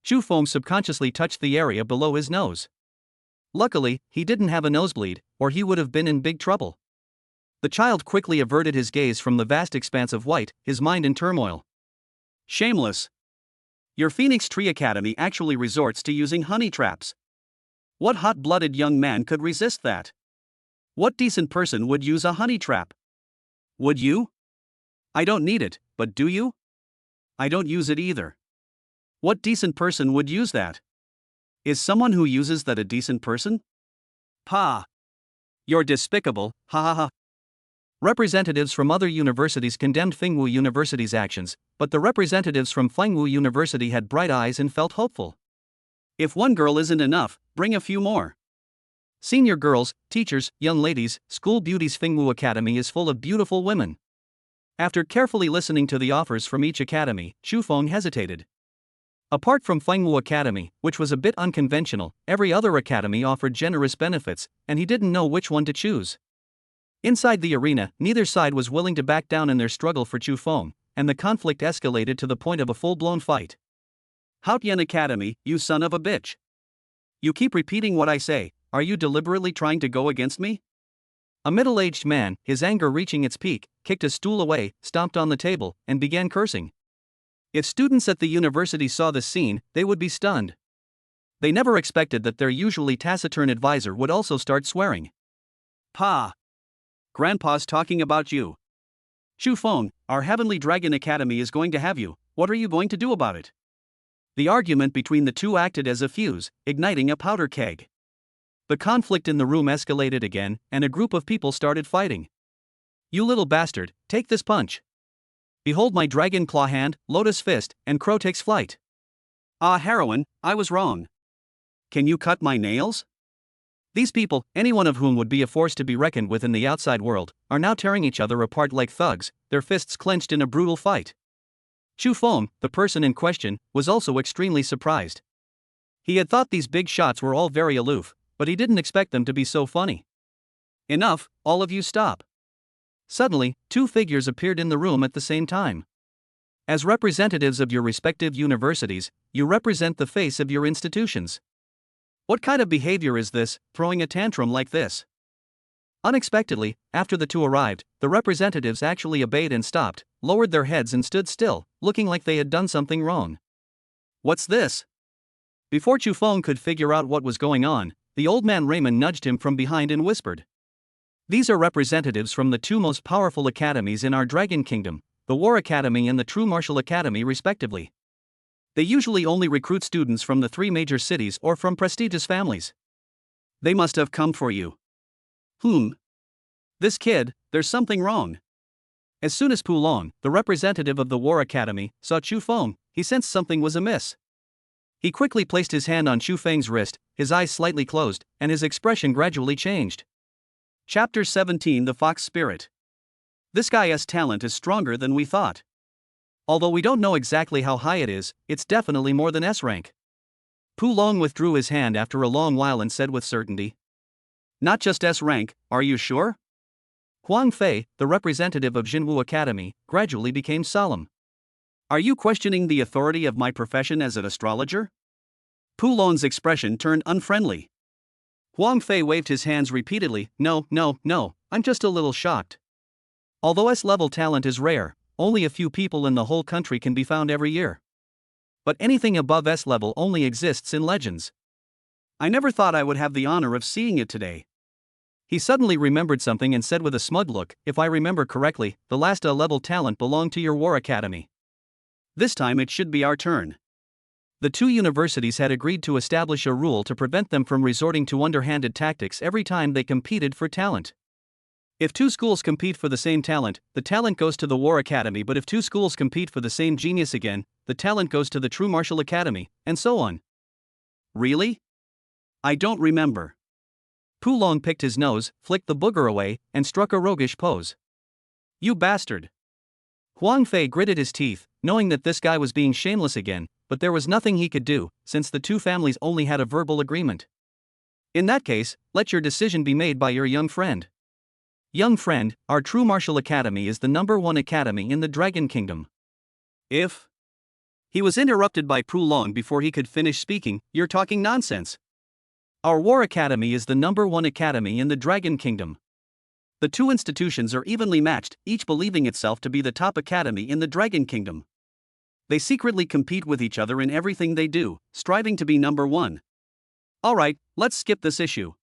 Chu Feng subconsciously touched the area below his nose. Luckily, he didn't have a nosebleed, or he would have been in big trouble. The child quickly averted his gaze from the vast expanse of white, his mind in turmoil. Shameless. Your Phoenix Tree Academy actually resorts to using honey traps. What hot-blooded young man could resist that? What decent person would use a honey trap? Would you? I don't need it, but do you? I don't use it either. What decent person would use that? Is someone who uses that a decent person? Pa! You're despicable, ha ha ha. Representatives from other universities condemned Fengwu University's actions, but the representatives from Fengwu University had bright eyes and felt hopeful. If one girl isn't enough, bring a few more. Senior girls, teachers, young ladies, school beauties. Fengwu Academy is full of beautiful women. After carefully listening to the offers from each academy, Chu Feng hesitated. Apart from Fengwu Academy, which was a bit unconventional, every other academy offered generous benefits, and he didn't know which one to choose. Inside the arena, neither side was willing to back down in their struggle for Chu Feng, and the conflict escalated to the point of a full-blown fight. Haotian Academy, you son of a bitch. You keep repeating what I say, are you deliberately trying to go against me? A middle-aged man, his anger reaching its peak, kicked a stool away, stomped on the table, and began cursing. If students at the university saw this scene, they would be stunned. They never expected that their usually taciturn advisor would also start swearing. Pa! Grandpa's talking about you. Chu Feng, our Heavenly Dragon Academy is going to have you, what are you going to do about it? The argument between the two acted as a fuse, igniting a powder keg. The conflict in the room escalated again, and a group of people started fighting. You little bastard, take this punch. Behold my dragon claw hand, lotus fist, and crow takes flight. Ah, heroine, I was wrong. Can you cut my nails? These people, any one of whom would be a force to be reckoned with in the outside world, are now tearing each other apart like thugs, their fists clenched in a brutal fight. Chu Feng, the person in question, was also extremely surprised. He had thought these big shots were all very aloof, but he didn't expect them to be so funny. Enough, all of you stop. Suddenly, two figures appeared in the room at the same time. As representatives of your respective universities, you represent the face of your institutions. What kind of behavior is this, throwing a tantrum like this? Unexpectedly, after the two arrived, the representatives actually obeyed and stopped, lowered their heads and stood still, looking like they had done something wrong. What's this? Before Chu Feng could figure out what was going on, the old man Raymond nudged him from behind and whispered. These are representatives from the two most powerful academies in our Dragon Kingdom, the War Academy and the True Martial Academy respectively. They usually only recruit students from the three major cities or from prestigious families. They must have come for you. This kid, there's something wrong. As soon as Pulong, the representative of the War Academy, saw Chu Feng, he sensed something was amiss. He quickly placed his hand on Chu Feng's wrist, his eyes slightly closed, and his expression gradually changed. Chapter 17: The Fox Spirit. This guy's talent is stronger than we thought. Although we don't know exactly how high it is, it's definitely more than S rank. Pulong withdrew his hand after a long while and said with certainty. Not just S rank, are you sure? Huang Fei, the representative of Jinwu Academy, gradually became solemn. Are you questioning the authority of my profession as an astrologer? Pu Lon's expression turned unfriendly. Huang Fei waved his hands repeatedly. No, I'm just a little shocked. Although S-level talent is rare, only a few people in the whole country can be found every year. But anything above S-level only exists in legends. I never thought I would have the honor of seeing it today. He suddenly remembered something and said with a smug look, if I remember correctly, the last A-level talent belonged to your war academy. This time it should be our turn. The two universities had agreed to establish a rule to prevent them from resorting to underhanded tactics every time they competed for talent. If two schools compete for the same talent, the talent goes to the War Academy, but if two schools compete for the same genius again, the talent goes to the True Martial Academy, and so on. Really? I don't remember. Pu Long picked his nose, flicked the booger away, and struck a roguish pose. You bastard! Huang Fei gritted his teeth, knowing that this guy was being shameless again, but there was nothing he could do, since the two families only had a verbal agreement. In that case, let your decision be made by your young friend. Young friend, our True Martial Academy is the #1 academy in the Dragon Kingdom. If he was interrupted by Pu Long before he could finish speaking, you're talking nonsense. Our War Academy is the #1 academy in the Dragon Kingdom. The two institutions are evenly matched, each believing itself to be the top academy in the Dragon Kingdom. They secretly compete with each other in everything they do, striving to be #1. Alright, let's skip this issue.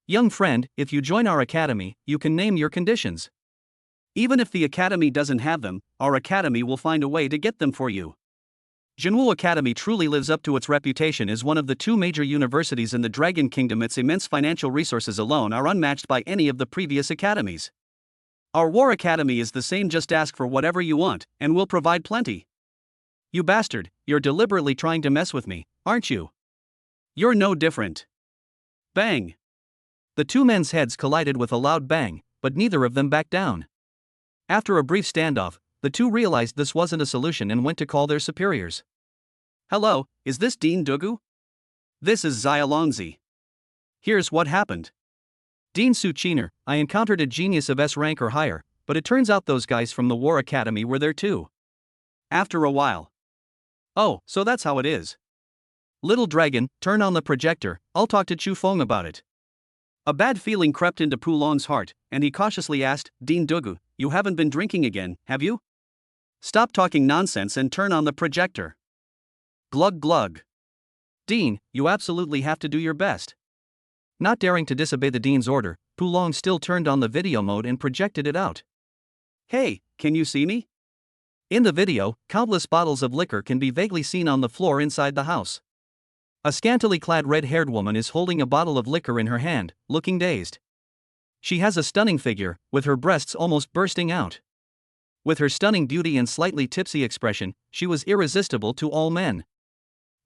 Young friend, if you join our academy, you can name your conditions. Even if the academy doesn't have them, our academy will find a way to get them for you. Jinwu Academy truly lives up to its reputation as one of the two major universities in the Dragon Kingdom. Its immense financial resources alone are unmatched by any of the previous academies. Our War Academy is the same, just ask for whatever you want, and we'll provide plenty. You bastard, you're deliberately trying to mess with me, aren't you? You're no different. Bang! The two men's heads collided with a loud bang, but neither of them backed down. After a brief standoff, the two realized this wasn't a solution and went to call their superiors. Hello, is this Dean Dugu? This is Xialongzi. Here's what happened. Dean Suchiner, I encountered a genius of S rank or higher, but it turns out those guys from the War Academy were there too. After a while. Oh, so that's how it is. Little dragon, turn on the projector, I'll talk to Chu Feng about it. A bad feeling crept into Pu Long's heart, and he cautiously asked, Dean Dugu, you haven't been drinking again, have you? Stop talking nonsense and turn on the projector. Glug glug. Dean, you absolutely have to do your best. Not daring to disobey the dean's order, Pu Long still turned on the video mode and projected it out. Hey, can you see me? In the video, countless bottles of liquor can be vaguely seen on the floor inside the house. A scantily clad red-haired woman is holding a bottle of liquor in her hand, looking dazed. She has a stunning figure, with her breasts almost bursting out. With her stunning beauty and slightly tipsy expression, she was irresistible to all men.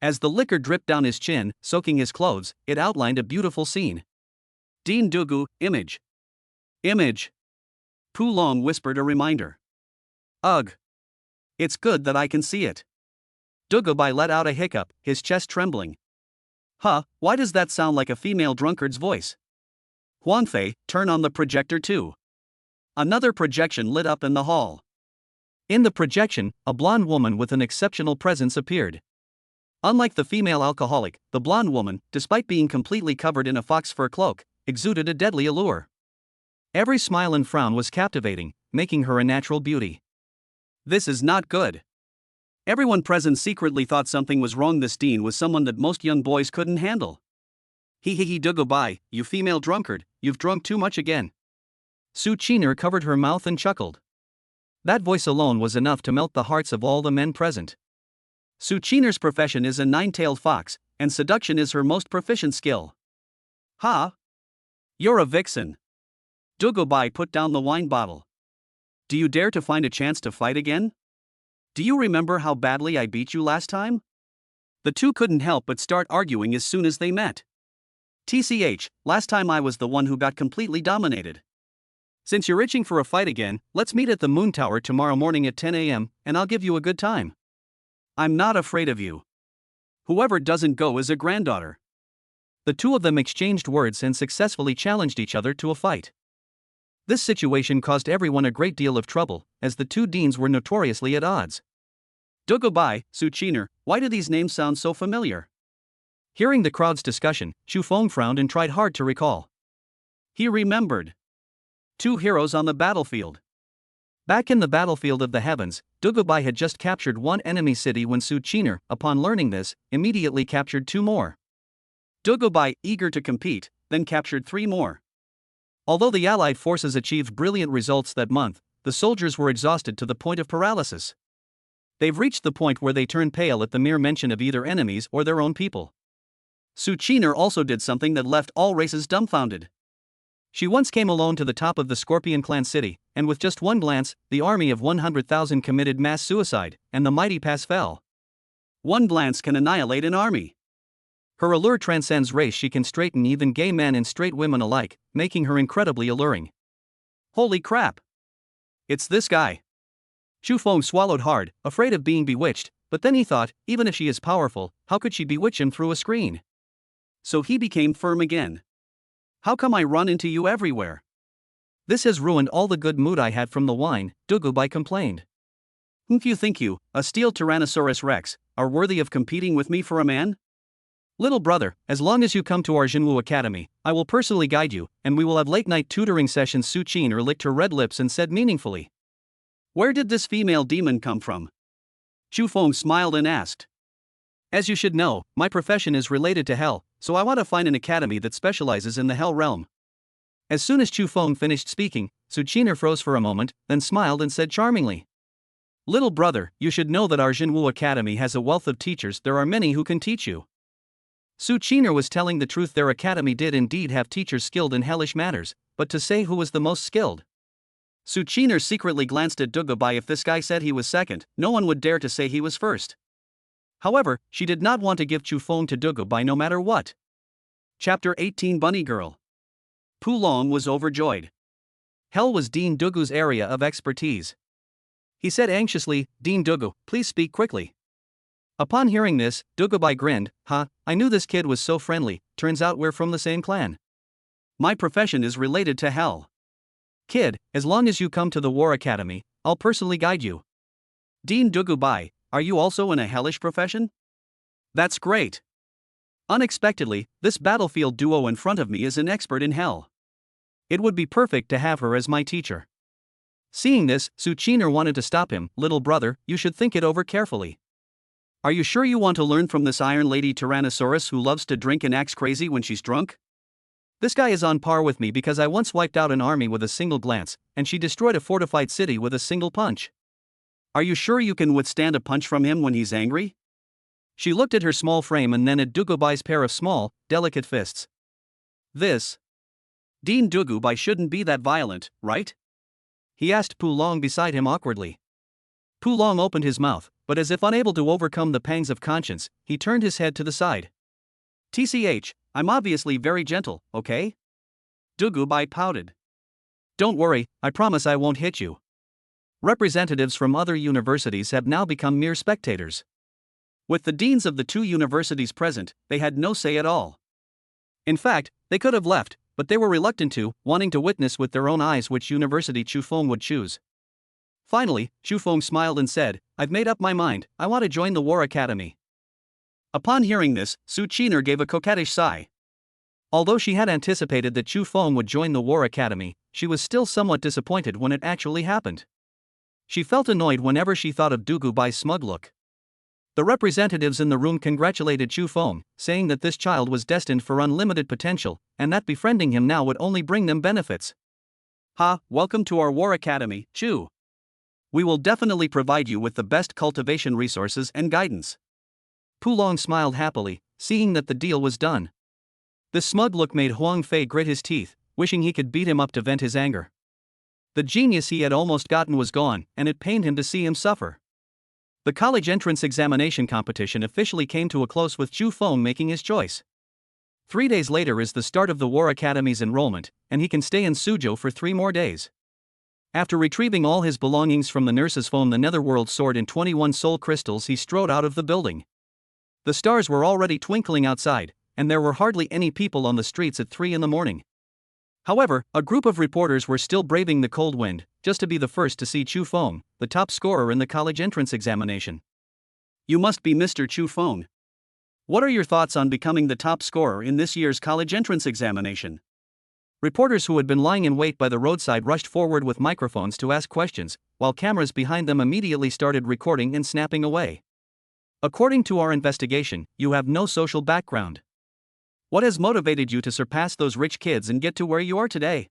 As the liquor dripped down his chin, soaking his clothes, it outlined a beautiful scene. Dean Dugu, image. Image. Pu Long whispered a reminder. Ugh. It's good that I can see it. Dugubai let out a hiccup, his chest trembling. Huh, why does that sound like a female drunkard's voice? Huang Fei, turn on the projector too. Another projection lit up in the hall. In the projection, a blonde woman with an exceptional presence appeared. Unlike the female alcoholic, the blonde woman, despite being completely covered in a fox fur cloak, exuded a deadly allure. Every smile and frown was captivating, making her a natural beauty. This is not good. Everyone present secretly thought something was wrong. This Dean was someone that most young boys couldn't handle. Hee Dugubai, you female drunkard, you've drunk too much again. Su Chiner covered her mouth and chuckled. That voice alone was enough to melt the hearts of all the men present. Su Chiner's profession is a nine-tailed fox, and seduction is her most proficient skill. Ha! You're a vixen. Dugubai put down the wine bottle. Do you dare to find a chance to fight again? Do you remember how badly I beat you last time? The two couldn't help but start arguing as soon as they met. TCH, last time I was the one who got completely dominated. Since you're itching for a fight again, let's meet at the Moon Tower tomorrow morning at 10 a.m., and I'll give you a good time. I'm not afraid of you. Whoever doesn't go is a granddaughter. The two of them exchanged words and successfully challenged each other to a fight. This situation caused everyone a great deal of trouble, as the two deans were notoriously at odds. Dugubai, Suchiner, why do these names sound so familiar? Hearing the crowd's discussion, Chu Feng frowned and tried hard to recall. He remembered. Two heroes on the battlefield. Back in the battlefield of the heavens, Dugubai had just captured one enemy city when Suchiner, upon learning this, immediately captured two more. Dugubai, eager to compete, then captured three more. Although the Allied forces achieved brilliant results that month, the soldiers were exhausted to the point of paralysis. They've reached the point where they turn pale at the mere mention of either enemies or their own people. Suchiner also did something that left all races dumbfounded. She once came alone to the top of the Scorpion clan city, and with just one glance, the army of 100,000 committed mass suicide, and the mighty pass fell. One glance can annihilate an army. Her allure transcends race. She can straighten even gay men and straight women alike, making her incredibly alluring. Holy crap! It's this guy. Chu Feng swallowed hard, afraid of being bewitched, but then he thought, even if she is powerful, how could she bewitch him through a screen? So he became firm again. How come I run into you everywhere? This has ruined all the good mood I had from the wine, Dugubai complained. You think you, a steel Tyrannosaurus Rex, are worthy of competing with me for a man? Little brother, as long as you come to our Jinwu Academy, I will personally guide you, and we will have late-night tutoring sessions. Suchiner licked her red lips and said meaningfully. Where did this female demon come from? Chu Feng smiled and asked. As you should know, my profession is related to hell, so I want to find an academy that specializes in the hell realm. As soon as Chu Feng finished speaking, Suchiner froze for a moment, then smiled and said charmingly. Little brother, you should know that our Jinwu Academy has a wealth of teachers. There are many who can teach you. Suchiner was telling the truth. Their academy did indeed have teachers skilled in hellish matters, but to say who was the most skilled? Suchiner secretly glanced at Dugubai. If this guy said he was second, no one would dare to say he was first. However, she did not want to give Chu Feng to Dugubai no matter what. Chapter 18 Bunny Girl. Pulong was overjoyed. Hell was Dean Dugu's area of expertise. He said anxiously, Dean Dugu, please speak quickly. Upon hearing this, Dugubai grinned. I knew this kid was so friendly, turns out we're from the same clan. My profession is related to hell. Kid, as long as you come to the War Academy, I'll personally guide you. Dean Dugubai, are you also in a hellish profession? That's great. Unexpectedly, this battlefield duo in front of me is an expert in hell. It would be perfect to have her as my teacher. Seeing this, Suchiner wanted to stop him. Little brother, you should think it over carefully. Are you sure you want to learn from this Iron Lady Tyrannosaurus who loves to drink and acts crazy when she's drunk? This guy is on par with me because I once wiped out an army with a single glance, and she destroyed a fortified city with a single punch. Are you sure you can withstand a punch from him when he's angry? She looked at her small frame and then at Dugubai's pair of small, delicate fists. This Dean Dugubai shouldn't be that violent, right? He asked Pulong beside him awkwardly. Pulong opened his mouth, but as if unable to overcome the pangs of conscience, he turned his head to the side. TCH, I'm obviously very gentle, okay? Dugubai pouted. Don't worry, I promise I won't hit you. Representatives from other universities have now become mere spectators. With the deans of the two universities present, they had no say at all. In fact, they could have left, but they were reluctant to, wanting to witness with their own eyes which university Chu Feng would choose. Finally, Chu Feng smiled and said, I've made up my mind, I want to join the War Academy. Upon hearing this, Suchiner gave a coquettish sigh. Although she had anticipated that Chu Feng would join the War Academy, she was still somewhat disappointed when it actually happened. She felt annoyed whenever she thought of Dugubai's smug look. The representatives in the room congratulated Chu Feng, saying that this child was destined for unlimited potential, and that befriending him now would only bring them benefits. Welcome to our War Academy, Chu. We will definitely provide you with the best cultivation resources and guidance. Pulong smiled happily, seeing that the deal was done. This smug look made Huang Fei grit his teeth, wishing he could beat him up to vent his anger. The genius he had almost gotten was gone, and it pained him to see him suffer. The college entrance examination competition officially came to a close with Chu Feng making his choice. 3 days later is the start of the War Academy's enrollment, and he can stay in Suzhou for 3 more days. After retrieving all his belongings from the nurse's phone, the netherworld sword and 21 soul crystals, he strode out of the building. The stars were already twinkling outside, and there were hardly any people on the streets at 3 in the morning. However, a group of reporters were still braving the cold wind, just to be the first to see Chu Feng, the top scorer in the college entrance examination. You must be Mr. Chu Feng. What are your thoughts on becoming the top scorer in this year's college entrance examination? Reporters who had been lying in wait by the roadside rushed forward with microphones to ask questions, while cameras behind them immediately started recording and snapping away. According to our investigation, you have no social background. What has motivated you to surpass those rich kids and get to where you are today?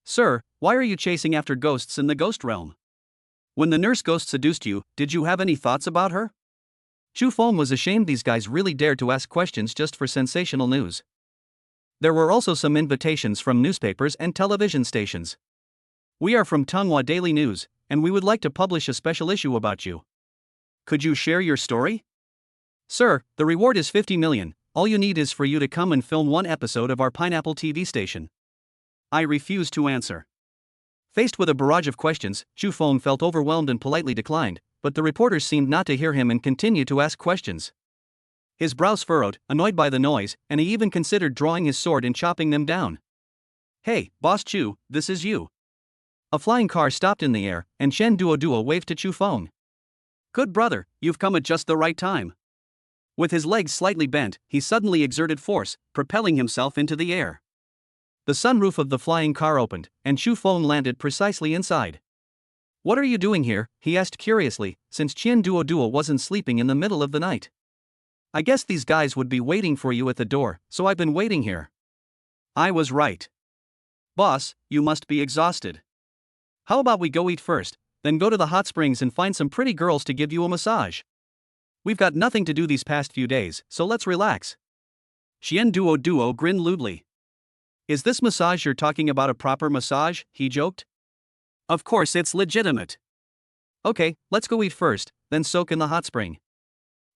Sir, why are you chasing after ghosts in the ghost realm? When the nurse ghost seduced you, did you have any thoughts about her? Chu Feng was ashamed these guys really dared to ask questions just for sensational news. There were also some invitations from newspapers and television stations. We are from Tonghua Daily News, and we would like to publish a special issue about you. Could you share your story? Sir, the reward is 50 million, all you need is for you to come and film one episode of our Pineapple TV station. I refuse to answer. Faced with a barrage of questions, Chu Feng felt overwhelmed and politely declined, but the reporters seemed not to hear him and continued to ask questions. His brows furrowed, annoyed by the noise, and he even considered drawing his sword and chopping them down. Hey, Boss Chu, this is you. A flying car stopped in the air, and Shen Duo waved to Chu Feng. Good brother, you've come at just the right time. With his legs slightly bent, he suddenly exerted force, propelling himself into the air. The sunroof of the flying car opened, and Chu Feng landed precisely inside. What are you doing here? He asked curiously, since Qian Duo wasn't sleeping in the middle of the night. I guess these guys would be waiting for you at the door, so I've been waiting here. I was right. Boss, you must be exhausted. How about we go eat first, then go to the hot springs and find some pretty girls to give you a massage? We've got nothing to do these past few days, so let's relax. Qian Duo grinned lewdly. Is this massage you're talking about a proper massage? He joked. Of course it's legitimate. Okay, let's go eat first, then soak in the hot spring.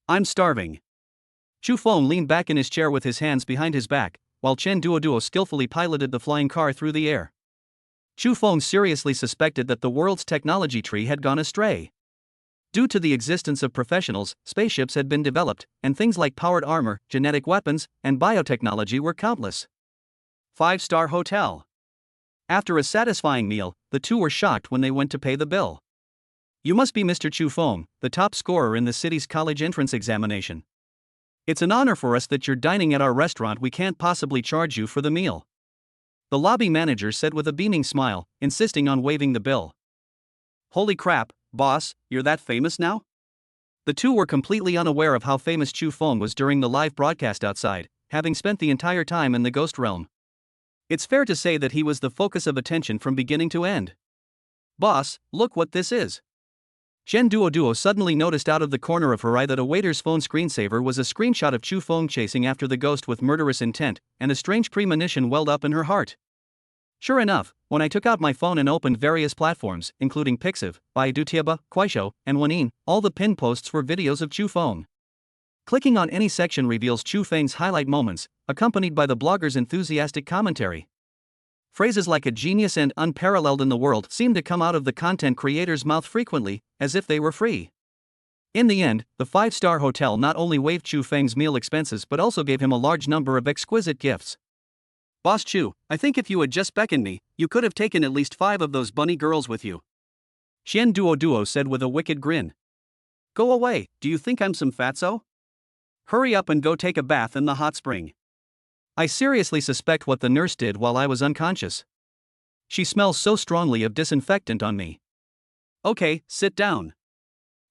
I'm starving. Chu Feng leaned back in his chair with his hands behind his back, while Chen Duo skillfully piloted the flying car through the air. Chu Feng seriously suspected that the world's technology tree had gone astray. Due to the existence of professionals, spaceships had been developed, and things like powered armor, genetic weapons, and biotechnology were countless. 5-star hotel. After a satisfying meal, the two were shocked when they went to pay the bill. You must be Mr. Chu Feng, the top scorer in the city's college entrance examination. It's an honor for us that you're dining at our restaurant. We can't possibly charge you for the meal. The lobby manager said with a beaming smile, insisting on waiving the bill. Holy crap, boss, you're that famous now? The two were completely unaware of how famous Chu Feng was during the live broadcast outside, having spent the entire time in the ghost realm. It's fair to say that he was the focus of attention from beginning to end. Boss, look what this is. Shen Duo suddenly noticed out of the corner of her eye that a waiter's phone screensaver was a screenshot of Chu Feng chasing after the ghost with murderous intent, and a strange premonition welled up in her heart. Sure enough, when I took out my phone and opened various platforms, including Pixiv, Baidu Tieba, Kuaishou, and Wanyin, all the pin posts were videos of Chu Feng. Clicking on any section reveals Chu Feng's highlight moments, accompanied by the blogger's enthusiastic commentary. Phrases like a genius and unparalleled in the world seem to come out of the content creator's mouth frequently, as if they were free. In the end, the 5-star hotel not only waived Chu Feng's meal expenses but also gave him a large number of exquisite gifts. Boss Chu, I think if you had just beckoned me, you could have taken at least 5 of those bunny girls with you. Qian Duo said with a wicked grin. Go away, do you think I'm some fatso? Hurry up and go take a bath in the hot spring. I seriously suspect what the nurse did while I was unconscious. She smells so strongly of disinfectant on me. Okay, sit down.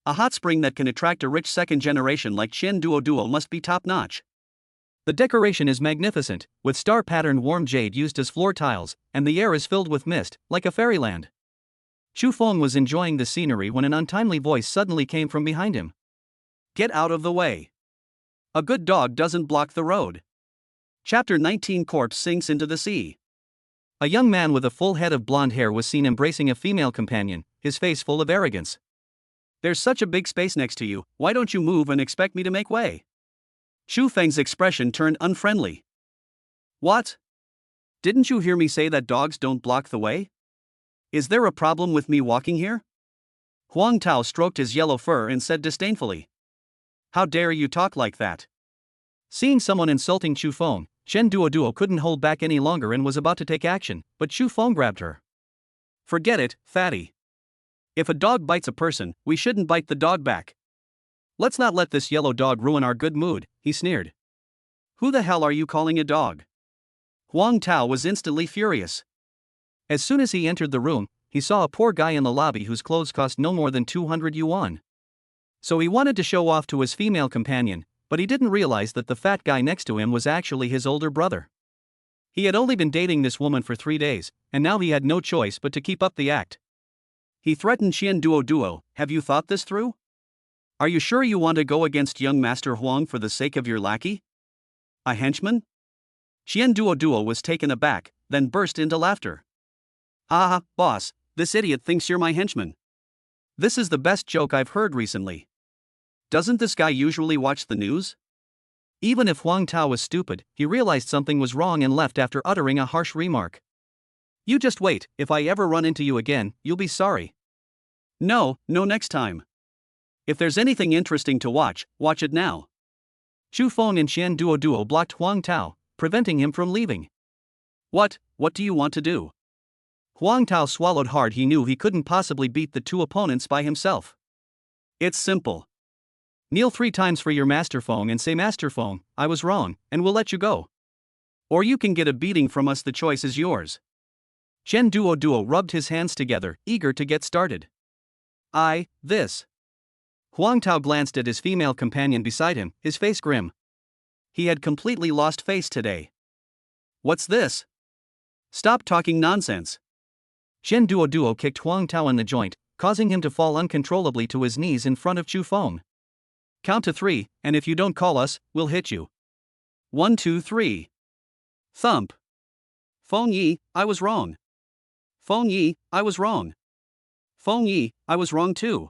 A hot spring that can attract a rich second generation like Qian Duo must be top-notch. The decoration is magnificent, with star-patterned warm jade used as floor tiles, and the air is filled with mist, like a fairyland. Chu Feng was enjoying the scenery when an untimely voice suddenly came from behind him. Get out of the way. A good dog doesn't block the road. Chapter 19. Corpse sinks into the sea. A young man with a full head of blonde hair was seen embracing a female companion, his face full of arrogance. There's such a big space next to you, why don't you move and expect me to make way? Chu Feng's expression turned unfriendly. What? Didn't you hear me say that dogs don't block the way? Is there a problem with me walking here? Huang Tao stroked his yellow fur and said disdainfully. How dare you talk like that? Seeing someone insulting Chu Feng, Shen Duoduo couldn't hold back any longer and was about to take action, but Chu Feng grabbed her. Forget it, fatty. If a dog bites a person, we shouldn't bite the dog back. Let's not let this yellow dog ruin our good mood, he sneered. Who the hell are you calling a dog? Huang Tao was instantly furious. As soon as he entered the room, he saw a poor guy in the lobby whose clothes cost no more than 200 yuan. So he wanted to show off to his female companion, but he didn't realize that the fat guy next to him was actually his older brother. He had only been dating this woman for 3 days, and now he had no choice but to keep up the act. He threatened Qian Duoduo, have you thought this through? Are you sure you want to go against young Master Huang for the sake of your lackey? A henchman? Qian Duoduo was taken aback, then burst into laughter. Ah, boss, this idiot thinks you're my henchman. This is the best joke I've heard recently. Doesn't this guy usually watch the news? Even if Huang Tao was stupid, he realized something was wrong and left after uttering a harsh remark. You just wait, if I ever run into you again, you'll be sorry. No, next time. If there's anything interesting to watch it now. Chu Feng and Qian Duoduo blocked Huang Tao, preventing him from leaving. What do you want to do? Huang Tao swallowed hard. He knew he couldn't possibly beat the two opponents by himself. It's simple. Kneel 3 times for your Master Feng and say, Master Feng, I was wrong, and we'll let you go. Or you can get a beating from us, the choice is yours. Qian Duoduo rubbed his hands together, eager to get started. This. Huang Tao glanced at his female companion beside him, his face grim. He had completely lost face today. What's this? Stop talking nonsense. Qian Duoduo kicked Huang Tao in the joint, causing him to fall uncontrollably to his knees in front of Chu Feng. Count to 3, and if you don't call us, we'll hit you. 1, 2, 3. Thump. Feng Yi, I was wrong. Feng Yi, I was wrong. Feng Yi, I was wrong too.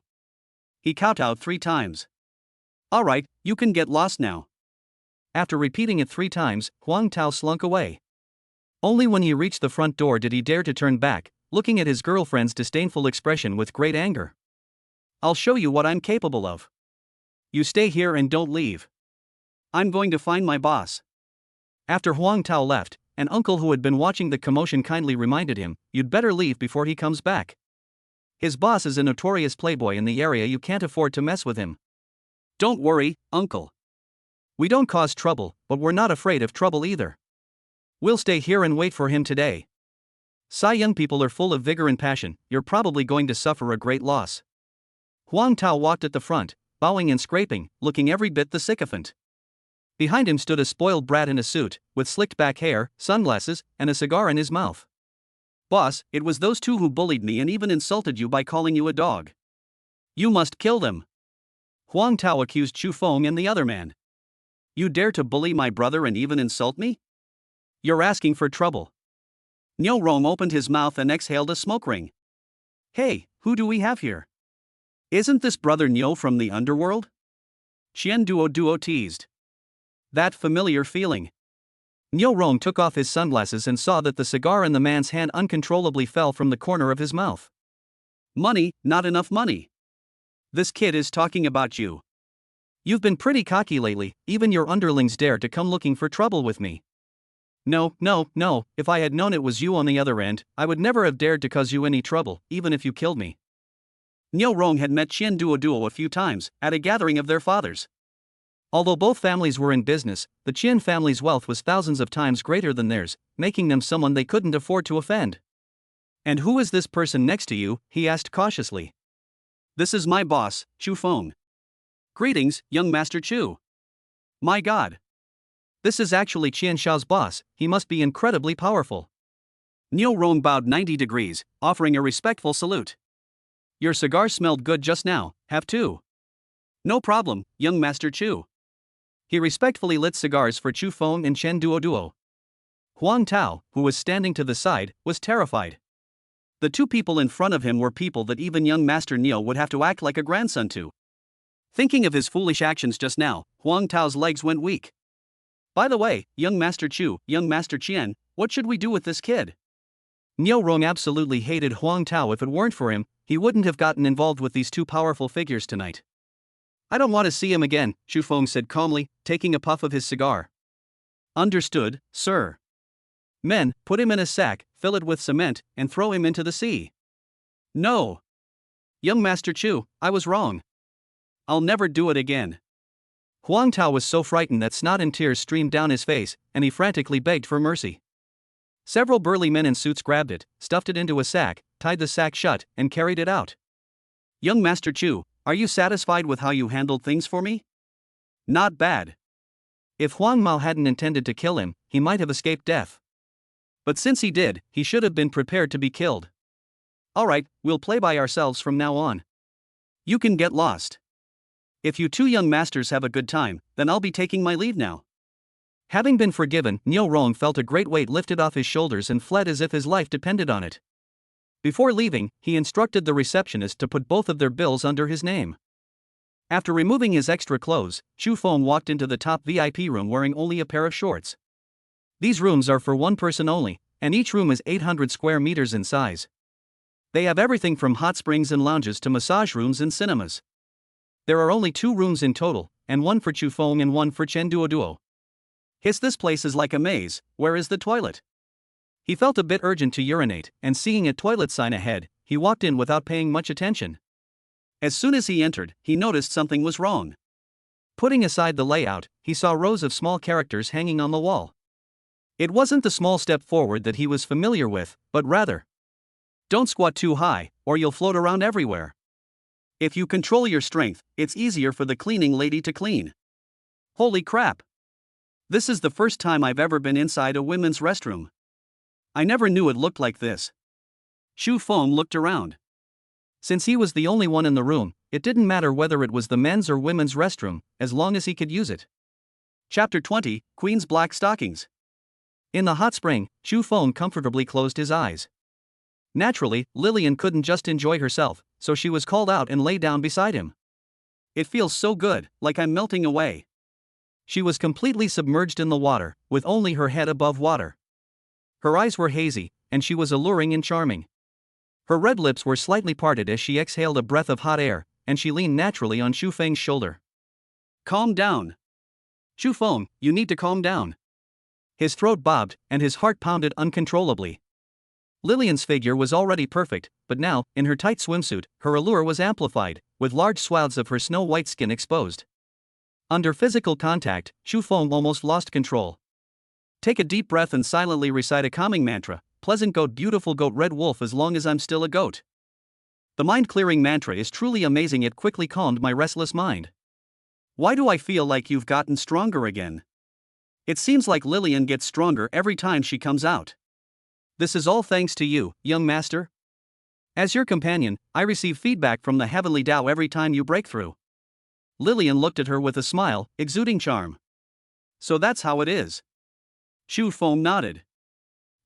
He kowtowed 3 times. Alright, you can get lost now. After repeating it 3 times, Huang Tao slunk away. Only when he reached the front door did he dare to turn back, looking at his girlfriend's disdainful expression with great anger. I'll show you what I'm capable of. You stay here and don't leave. I'm going to find my boss. After Huang Tao left, an uncle who had been watching the commotion kindly reminded him, you'd better leave before he comes back. His boss is a notorious playboy in the area, you can't afford to mess with him. Don't worry, uncle. We don't cause trouble, but we're not afraid of trouble either. We'll stay here and wait for him today. Sai young people are full of vigor and passion, you're probably going to suffer a great loss. Huang Tao walked at the front, bowing and scraping, looking every bit the sycophant. Behind him stood a spoiled brat in a suit, with slicked back hair, sunglasses, and a cigar in his mouth. Boss, it was those 2 who bullied me and even insulted you by calling you a dog. You must kill them. Huang Tao accused Chu Feng and the other man. You dare to bully my brother and even insult me? You're asking for trouble. Niu Rong opened his mouth and exhaled a smoke ring. Hey, who do we have here? Isn't this brother Niu from the underworld? Qian Duoduo teased. That familiar feeling. Niu Rong took off his sunglasses and saw that the cigar in the man's hand uncontrollably fell from the corner of his mouth. Money, not enough money. This kid is talking about you. You've been pretty cocky lately, even your underlings dare to come looking for trouble with me. No, if I had known it was you on the other end, I would never have dared to cause you any trouble, even if you killed me. Niu Rong had met Qian Duoduo a few times, at a gathering of their fathers. Although both families were in business, the Qian family's wealth was thousands of times greater than theirs, making them someone they couldn't afford to offend. And who is this person next to you? He asked cautiously. This is my boss, Chu Feng. Greetings, young Master Chu. My God. This is actually Qian Shao's boss, he must be incredibly powerful. Niu Rong bowed 90 degrees, offering a respectful salute. Your cigar smelled good just now, have 2. No problem, young Master Chu. He respectfully lit cigars for Chu Feng and Qian Duoduo. Huang Tao, who was standing to the side, was terrified. The 2 people in front of him were people that even young Master Niu would have to act like a grandson to. Thinking of his foolish actions just now, Huang Tao's legs went weak. By the way, young Master Chu, young Master Qian, what should we do with this kid? Niu Rong absolutely hated Huang Tao. If it weren't for him, he wouldn't have gotten involved with these 2 powerful figures tonight. I don't want to see him again, Xu Feng said calmly, taking a puff of his cigar. Understood, sir. Men, put him in a sack, fill it with cement, and throw him into the sea. No. Young Master Chu, I was wrong. I'll never do it again. Huang Tao was so frightened that snot and tears streamed down his face, and he frantically begged for mercy. Several burly men in suits grabbed it, stuffed it into a sack, tied the sack shut, and carried it out. Young Master Chu, are you satisfied with how you handled things for me? Not bad. If Huang Mao hadn't intended to kill him, he might have escaped death. But since he did, he should have been prepared to be killed. Alright, we'll play by ourselves from now on. You can get lost. If you two young masters have a good time, then I'll be taking my leave now. Having been forgiven, Niu Rong felt a great weight lifted off his shoulders and fled as if his life depended on it. Before leaving, he instructed the receptionist to put both of their bills under his name. After removing his extra clothes, Xu Feng walked into the top VIP room wearing only a pair of shorts. These rooms are for one person only, and each room is 800 square meters in size. They have everything from hot springs and lounges to massage rooms and cinemas. There are only 2 rooms in total, and one for Xu Feng and one for Chen Duoduo. This place is like a maze. Where is the toilet? He felt a bit urgent to urinate, and seeing a toilet sign ahead, he walked in without paying much attention. As soon as he entered, he noticed something was wrong. Putting aside the layout, he saw rows of small characters hanging on the wall. It wasn't the small step forward that he was familiar with, but rather, don't squat too high, or you'll float around everywhere. If you control your strength, it's easier for the cleaning lady to clean. Holy crap! This is the first time I've ever been inside a women's restroom. I never knew it looked like this. Xu Feng looked around. Since he was the only one in the room, it didn't matter whether it was the men's or women's restroom, as long as he could use it. Chapter 20, Queen's Black Stockings. In the hot spring, Xu Feng comfortably closed his eyes. Naturally, Lillian couldn't just enjoy herself, so she was called out and lay down beside him. It feels so good, like I'm melting away. She was completely submerged in the water, with only her head above water. Her eyes were hazy, and she was alluring and charming. Her red lips were slightly parted as she exhaled a breath of hot air, and she leaned naturally on Xu Feng's shoulder. Calm down. Xu Feng, you need to calm down. His throat bobbed, and his heart pounded uncontrollably. Lillian's figure was already perfect, but now, in her tight swimsuit, her allure was amplified, with large swaths of her snow-white skin exposed. Under physical contact, Xu Feng almost lost control. Take a deep breath and silently recite a calming mantra, pleasant goat, beautiful goat, red wolf, as long as I'm still a goat. The mind-clearing mantra is truly amazing. It quickly calmed my restless mind. Why do I feel like you've gotten stronger again? It seems like Lillian gets stronger every time she comes out. This is all thanks to you, young master. As your companion, I receive feedback from the heavenly Tao every time you break through. Lillian looked at her with a smile, exuding charm. So that's how it is. Xu Feng nodded.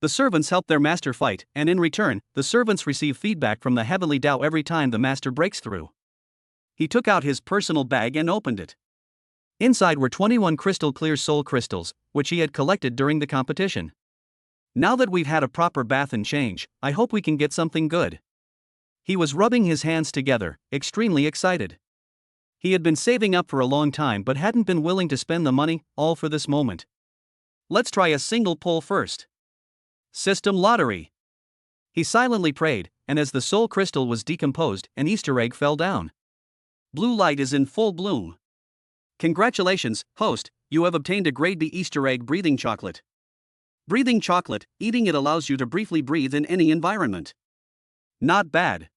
The servants help their master fight, and in return, the servants receive feedback from the heavenly Tao every time the master breaks through. He took out his personal bag and opened it. Inside were 21 crystal clear soul crystals, which he had collected during the competition. Now that we've had a proper bath and change, I hope we can get something good. He was rubbing his hands together, extremely excited. He had been saving up for a long time but hadn't been willing to spend the money, all for this moment. Let's try a single pull first. System lottery. He silently prayed, and as the soul crystal was decomposed, an Easter egg fell down. Blue light is in full bloom. Congratulations, host, you have obtained a grade B Easter egg breathing chocolate. Breathing chocolate, eating it allows you to briefly breathe in any environment. Not bad.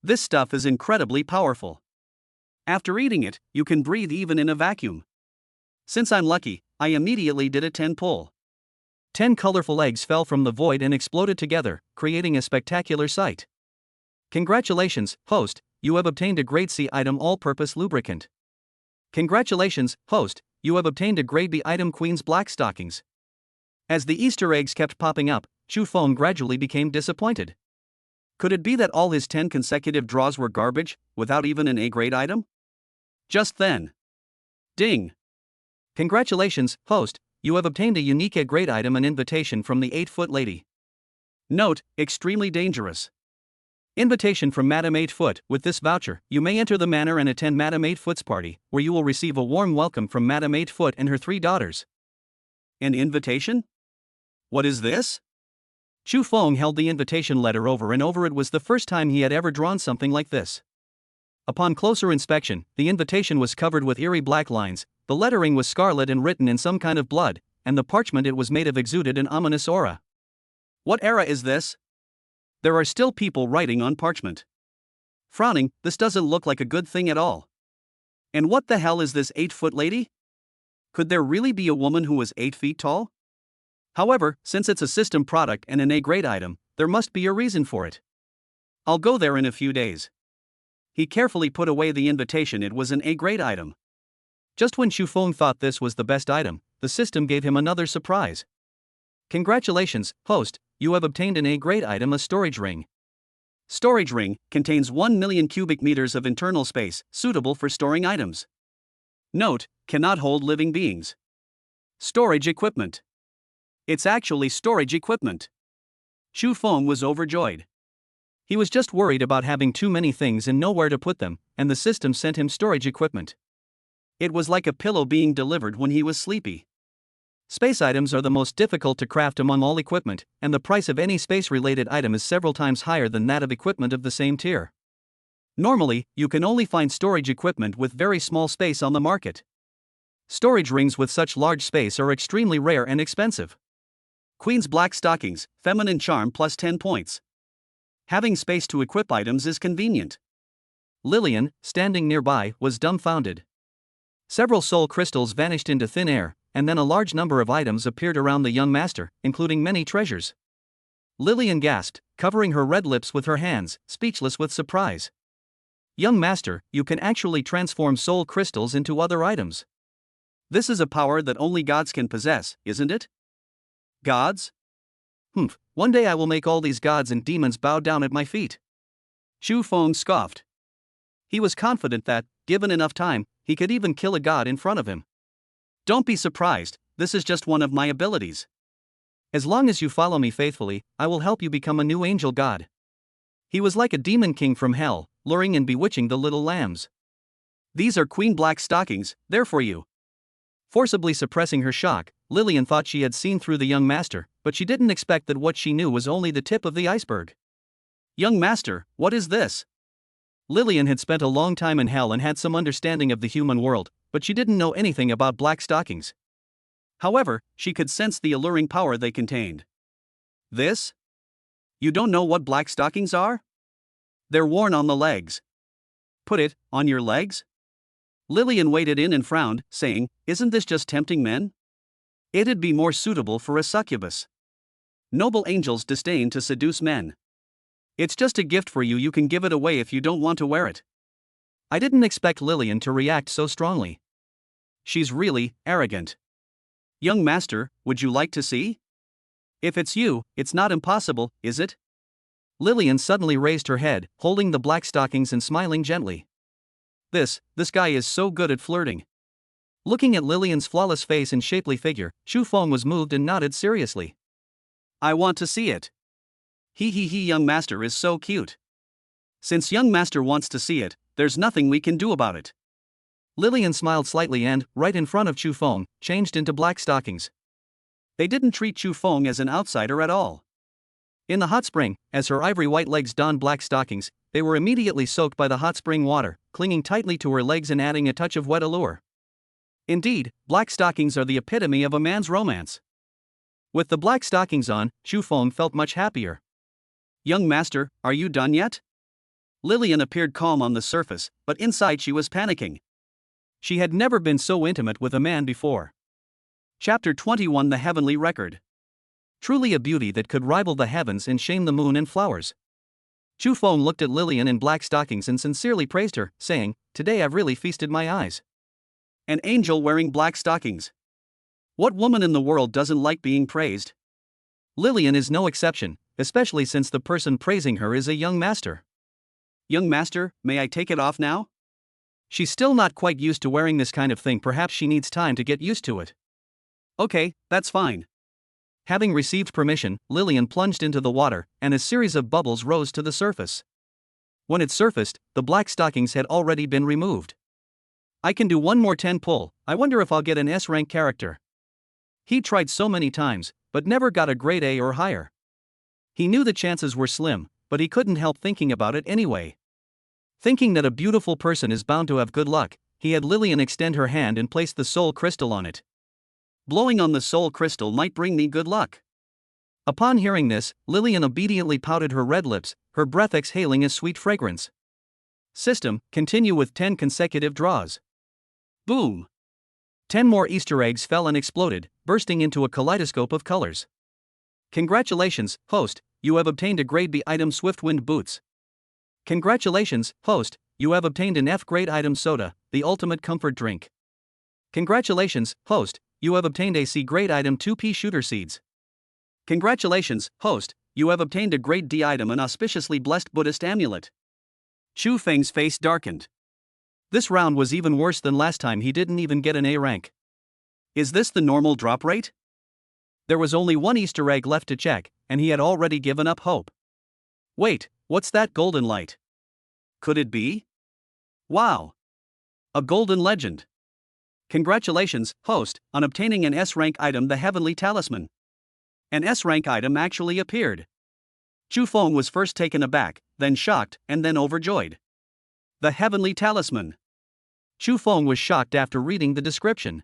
This stuff is incredibly powerful. After eating it, you can breathe even in a vacuum. Since I'm lucky, I immediately did a 10 pull. 10 colorful eggs fell from the void and exploded together, creating a spectacular sight. Congratulations, host, you have obtained a grade C item all-purpose lubricant. Congratulations, host, you have obtained a grade B item Queen's Black Stockings. As the Easter eggs kept popping up, Xu Feng gradually became disappointed. Could it be that all his 10 consecutive draws were garbage, without even an A-grade item? Just then. Ding! Congratulations, host, you have obtained a unique A-grade item, an invitation from the 8-foot lady. Note, extremely dangerous. Invitation from Madame 8-Foot. With this voucher, you may enter the manor and attend Madame 8-Foot's party, where you will receive a warm welcome from Madame 8-Foot and her 3 daughters. An invitation? What is this? Chu Feng held the invitation letter over and over. It was the first time he had ever drawn something like this. Upon closer inspection, the invitation was covered with eerie black lines, the lettering was scarlet and written in some kind of blood, and the parchment it was made of exuded an ominous aura. What era is this? There are still people writing on parchment. Frowning, this doesn't look like a good thing at all. And what the hell is this 8-foot lady? Could there really be a woman who was 8 feet tall? However, since it's a system product and an A-grade item, there must be a reason for it. I'll go there in a few days. He carefully put away the invitation. It was an A-grade item. Just when Chu Feng thought this was the best item, the system gave him another surprise. Congratulations, host, you have obtained an A-grade item, a storage ring. Storage ring contains 1 million cubic meters of internal space, suitable for storing items. Note, cannot hold living beings. Storage equipment. It's actually storage equipment. Chu Feng was overjoyed. He was just worried about having too many things and nowhere to put them, and the system sent him storage equipment. It was like a pillow being delivered when he was sleepy. Space items are the most difficult to craft among all equipment, and the price of any space-related item is several times higher than that of equipment of the same tier. Normally, you can only find storage equipment with very small space on the market. Storage rings with such large space are extremely rare and expensive. Queen's Black Stockings, Feminine Charm plus 10 points. Having space to equip items is convenient. Lillian, standing nearby, was dumbfounded. Several soul crystals vanished into thin air, and then a large number of items appeared around the young master, including many treasures. Lillian gasped, covering her red lips with her hands, speechless with surprise. Young master, you can actually transform soul crystals into other items. This is a power that only gods can possess, isn't it? Gods? One day I will make all these gods and demons bow down at my feet. Chu Feng scoffed. He was confident that, given enough time, he could even kill a god in front of him. Don't be surprised, this is just one of my abilities. As long as you follow me faithfully, I will help you become a new angel god. He was like a demon king from hell, luring and bewitching the little lambs. These are Queen Black Stockings, they're for you. Forcibly suppressing her shock, Lillian thought she had seen through the young master, but she didn't expect that what she knew was only the tip of the iceberg. Young master, what is this? Lillian had spent a long time in hell and had some understanding of the human world, but she didn't know anything about black stockings. However, she could sense the alluring power they contained. This? You don't know what black stockings are? They're worn on the legs. Put it on your legs? Lillian waded in and frowned, saying, isn't this just tempting men? It'd be more suitable for a succubus. Noble angels disdain to seduce men. It's just a gift for you, you can give it away if you don't want to wear it. I didn't expect Lillian to react so strongly. She's really arrogant. Young master, would you like to see? If it's you, it's not impossible, is it? Lillian suddenly raised her head, holding the black stockings and smiling gently. This guy is so good at flirting. Looking at Lillian's flawless face and shapely figure, Chu Feng was moved and nodded seriously. I want to see it. Young master is so cute. Since young master wants to see it, there's nothing we can do about it. Lillian smiled slightly and, right in front of Chu Feng, changed into black stockings. They didn't treat Chu Feng as an outsider at all. In the hot spring, as her ivory white legs donned black stockings, they were immediately soaked by the hot spring water, clinging tightly to her legs and adding a touch of wet allure. Indeed, black stockings are the epitome of a man's romance. With the black stockings on, Chu Feng felt much happier. Young master, are you done yet? Lillian appeared calm on the surface, but inside she was panicking. She had never been so intimate with a man before. Chapter 21 The Heavenly Record. Truly a beauty that could rival the heavens and shame the moon and flowers. Chu Feng looked at Lillian in black stockings and sincerely praised her, saying, today I've really feasted my eyes. An angel wearing black stockings. What woman in the world doesn't like being praised? Lillian is no exception, especially since the person praising her is a young master. Young master, may I take it off now? She's still not quite used to wearing this kind of thing, perhaps she needs time to get used to it. Okay, that's fine. Having received permission, Lillian plunged into the water, and a series of bubbles rose to the surface. When it surfaced, the black stockings had already been removed. I can do one more 10 pull, I wonder if I'll get an S-rank character. He tried so many times, but never got a grade A or higher. He knew the chances were slim, but he couldn't help thinking about it anyway. Thinking that a beautiful person is bound to have good luck, he had Lillian extend her hand and place the soul crystal on it. Blowing on the soul crystal might bring me good luck. Upon hearing this, Lillian obediently pouted her red lips, her breath exhaling a sweet fragrance. System, continue with 10 consecutive draws. Boom! 10 more Easter eggs fell and exploded, bursting into a kaleidoscope of colors. Congratulations, host, you have obtained a grade B item Swiftwind Boots. Congratulations, host, you have obtained an F grade item Soda, the ultimate comfort drink. Congratulations, host, you have obtained a C grade item 2P Shooter Seeds. Congratulations, host, you have obtained a grade D item an auspiciously blessed Buddhist amulet. Chu Feng's face darkened. This round was even worse than last time, he didn't even get an A rank. Is this the normal drop rate? There was only one Easter egg left to check, and he had already given up hope. Wait, what's that golden light? Could it be? Wow! A golden legend. Congratulations, host, on obtaining an S-rank item, the Heavenly Talisman. An S-rank item actually appeared. Chu Feng was first taken aback, then shocked, and then overjoyed. The Heavenly Talisman. Chu Feng was shocked after reading the description.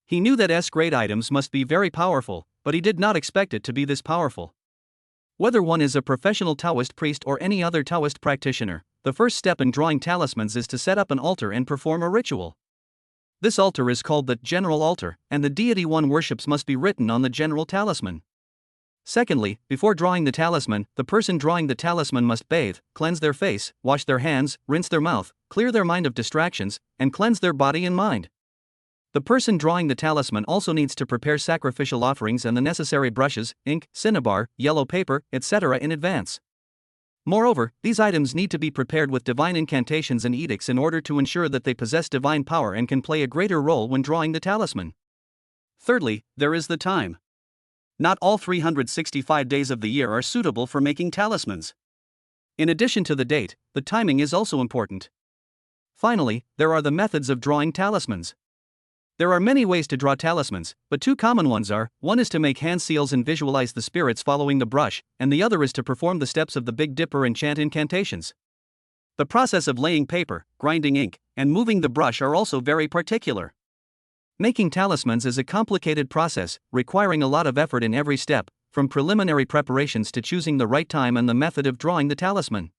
He knew that S-grade items must be very powerful, but he did not expect it to be this powerful. Whether one is a professional Taoist priest or any other Taoist practitioner, the first step in drawing talismans is to set up an altar and perform a ritual. This altar is called the general altar, and the deity one worships must be written on the general talisman. Secondly, before drawing the talisman, the person drawing the talisman must bathe, cleanse their face, wash their hands, rinse their mouth, clear their mind of distractions, and cleanse their body and mind. The person drawing the talisman also needs to prepare sacrificial offerings and the necessary brushes, ink, cinnabar, yellow paper, etc. in advance. Moreover, these items need to be prepared with divine incantations and edicts in order to ensure that they possess divine power and can play a greater role when drawing the talisman. Thirdly, there is the time. Not all 365 days of the year are suitable for making talismans. In addition to the date, the timing is also important. Finally, there are the methods of drawing talismans. There are many ways to draw talismans, but two common ones are, one is to make hand seals and visualize the spirits following the brush, and the other is to perform the steps of the Big Dipper and chant incantations. The process of laying paper, grinding ink, and moving the brush are also very particular. Making talismans is a complicated process, requiring a lot of effort in every step, from preliminary preparations to choosing the right time and the method of drawing the talisman.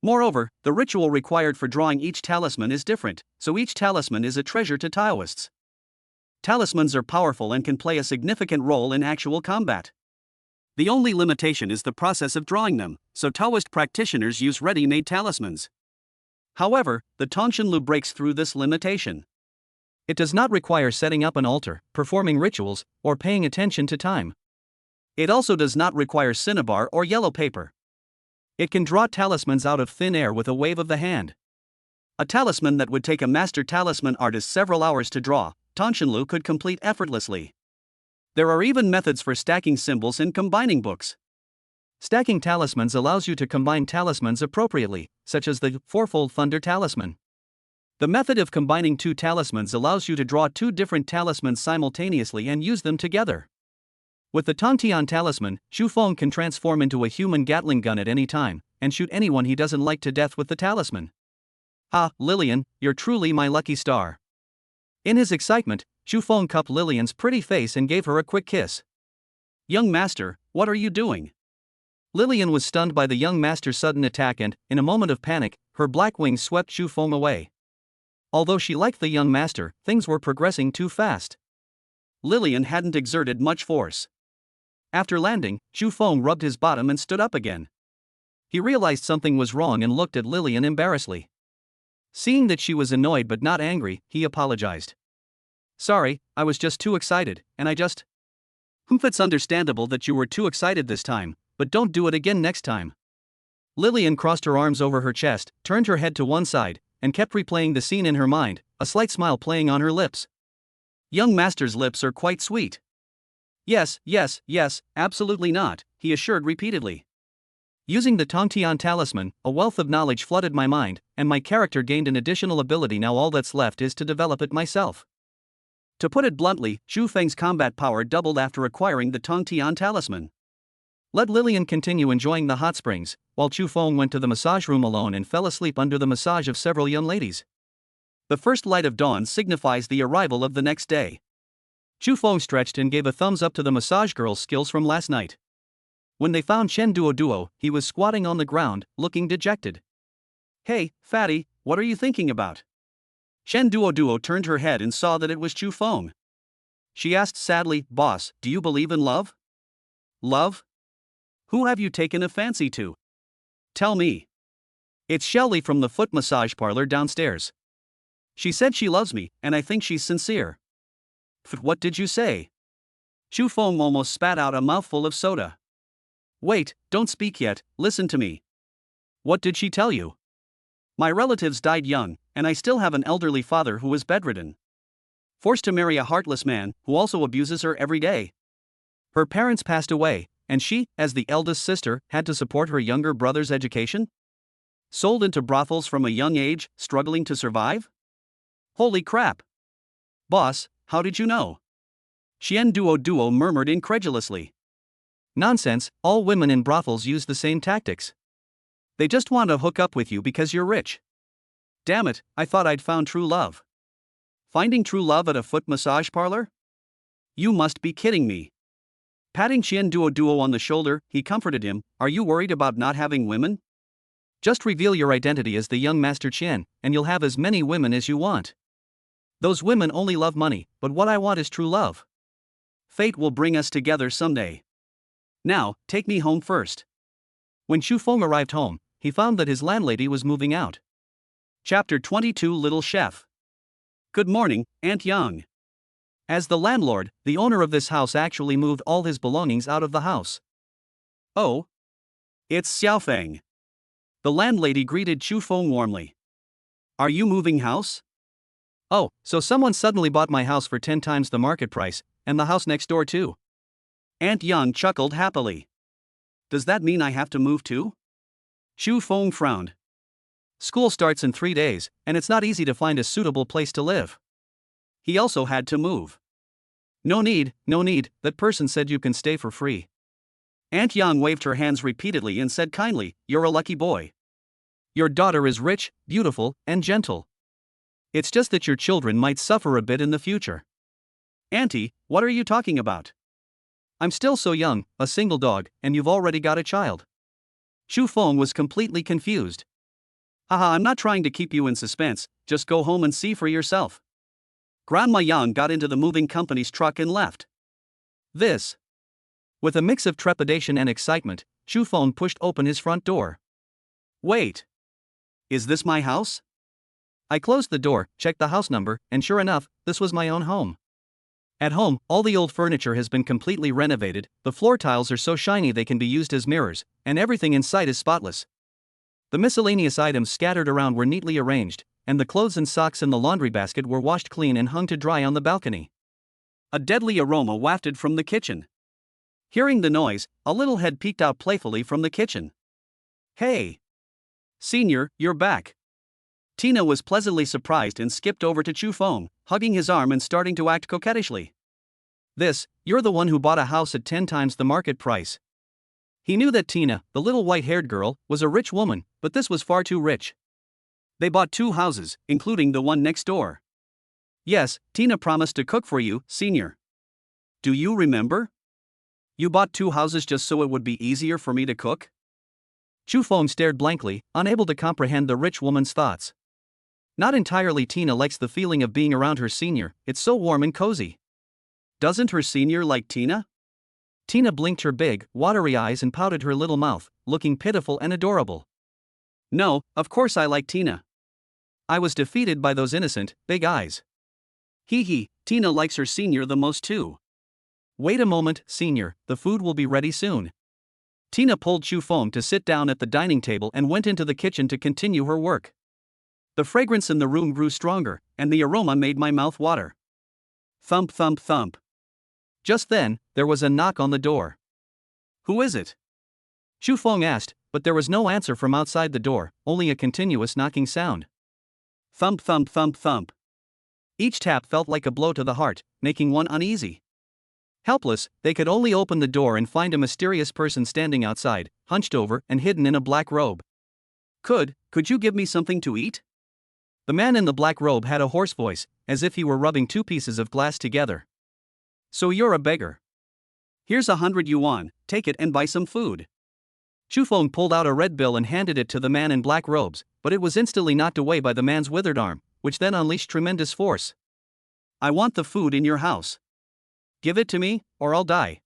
Moreover, the ritual required for drawing each talisman is different, so each talisman is a treasure to Taoists. Talismans are powerful and can play a significant role in actual combat. The only limitation is the process of drawing them, so Taoist practitioners use ready-made talismans. However, the Tongshan breaks through this limitation. It does not require setting up an altar, performing rituals, or paying attention to time. It also does not require cinnabar or yellow paper. It can draw talismans out of thin air with a wave of the hand. A talisman that would take a master talisman artist several hours to draw, Tongshan could complete effortlessly. There are even methods for stacking symbols and combining books. Stacking talismans allows you to combine talismans appropriately, such as the Fourfold Thunder Talisman. The method of combining two talismans allows you to draw two different talismans simultaneously and use them together. With the Tongtian Talisman, Chu Feng can transform into a human Gatling gun at any time, and shoot anyone he doesn't like to death with the talisman. Ah, Lillian, you're truly my lucky star. In his excitement, Chu Feng cupped Lillian's pretty face and gave her a quick kiss. Young master, what are you doing? Lillian was stunned by the young master's sudden attack and, in a moment of panic, her black wings swept Chu Feng away. Although she liked the young master, things were progressing too fast. Lillian hadn't exerted much force. After landing, Chu Feng rubbed his bottom and stood up again. He realized something was wrong and looked at Lillian embarrassedly. Seeing that she was annoyed but not angry, he apologized. Sorry, I was just too excited, and I just... It's understandable that you were too excited this time, but don't do it again next time. Lillian crossed her arms over her chest, turned her head to one side, and kept replaying the scene in her mind, a slight smile playing on her lips. Young master's lips are quite sweet. Yes, absolutely not, he assured repeatedly. Using the Tongtian talisman, a wealth of knowledge flooded my mind, and my character gained an additional ability. Now all that's left is to develop it myself. To put it bluntly, Xu Feng's combat power doubled after acquiring the Tongtian talisman. Let Lillian continue enjoying the hot springs, while Chu Feng went to the massage room alone and fell asleep under the massage of several young ladies. The first light of dawn signifies the arrival of the next day. Chu Feng stretched and gave a thumbs up to the massage girl's skills from last night. When they found Chen Duo, he was squatting on the ground, looking dejected. "Hey, fatty, what are you thinking about?" Chen Duo turned her head and saw that it was Chu Feng. She asked sadly, "Boss, do you believe in love?" "Love? Who have you taken a fancy to? Tell me." "It's Shelley from the foot massage parlor downstairs. She said she loves me, and I think she's sincere." "What did you say?" Chu Feng almost spat out a mouthful of soda. "Wait, don't speak yet, listen to me." "What did she tell you?" "My relatives died young, and I still have an elderly father who is bedridden. Forced to marry a heartless man who also abuses her every day. Her parents passed away, and she, as the eldest sister, had to support her younger brother's education? Sold into brothels from a young age, struggling to survive? Holy crap! Boss, how did you know?" Xian Duo murmured incredulously. "Nonsense, all women in brothels use the same tactics. They just want to hook up with you because you're rich. Damn it, I thought I'd found true love." "Finding true love at a foot massage parlor? You must be kidding me." Patting Xian Duo on the shoulder, he comforted him. "Are you worried about not having women? Just reveal your identity as the young Master Qian, and you'll have as many women as you want. Those women only love money, but what I want is true love. Fate will bring us together someday. Now, take me home first." When Xu Feng arrived home, he found that his landlady was moving out. Chapter 22 Little Chef. "Good morning, Aunt Yang." As the landlord, the owner of this house actually moved all his belongings out of the house. "Oh? It's Xiaofeng." The landlady greeted Chu Feng warmly. "Are you moving house?" "Oh, so someone suddenly bought my house for 10 times the market price, and the house next door too." Aunt Yang chuckled happily. "Does that mean I have to move too?" Chu Feng frowned. School starts in 3 days, and it's not easy to find a suitable place to live. He also had to move. No need, that person said you can stay for free." Aunt Yang waved her hands repeatedly and said kindly, "You're a lucky boy. Your daughter is rich, beautiful, and gentle. It's just that your children might suffer a bit in the future." "Auntie, what are you talking about? I'm still so young, a single dog, and you've already got a child." Chu Feng was completely confused. "Haha, I'm not trying to keep you in suspense, just go home and see for yourself." Grandma Yang got into the moving company's truck and left. With a mix of trepidation and excitement, Chu Feng pushed open his front door. "Wait. Is this my house?" I closed the door, checked the house number, and sure enough, this was my own home. At home, all the old furniture has been completely renovated, the floor tiles are so shiny they can be used as mirrors, and everything in sight is spotless. The miscellaneous items scattered around were neatly arranged, and the clothes and socks in the laundry basket were washed clean and hung to dry on the balcony. A deadly aroma wafted from the kitchen. Hearing the noise, a little head peeked out playfully from the kitchen. "Hey! Senior, you're back." Tina was pleasantly surprised and skipped over to Chu Feng, hugging his arm and starting to act coquettishly. "You're the one who bought a house at 10 times the market price." He knew that Tina, the little white-haired girl, was a rich woman, but this was far too rich. They bought 2 houses, including the one next door. "Yes, Tina promised to cook for you, Senior. Do you remember? You bought 2 houses just so it would be easier for me to cook?" Chu Feng stared blankly, unable to comprehend the rich woman's thoughts. Not entirely. Tina likes the feeling of being around her senior, it's so warm and cozy. Doesn't her senior like Tina? Tina blinked her big, watery eyes and pouted her little mouth, looking pitiful and adorable. "No, of course I like Tina. I was defeated by those innocent, big eyes. Hee, Tina likes her senior the most too." "Wait a moment, Senior, the food will be ready soon." Tina pulled Chu Feng to sit down at the dining table and went into the kitchen to continue her work. The fragrance in the room grew stronger, and the aroma made my mouth water. Thump, thump, thump. Just then, there was a knock on the door. "Who is it?" Chu Feng asked, but there was no answer from outside the door, only a continuous knocking sound. Thump, thump, thump, thump. Each tap felt like a blow to the heart, making one uneasy. Helpless, they could only open the door and find a mysterious person standing outside, hunched over and hidden in a black robe. Could you give me something to eat? The man in the black robe had a hoarse voice, as if he were rubbing two pieces of glass together. So you're a beggar. Here's 100 yuan, take it and buy some food. Chufeng pulled out a red bill and handed it to the man in black robes, but it was instantly knocked away by the man's withered arm, which then unleashed tremendous force. I want the food in your house. Give it to me, or I'll die.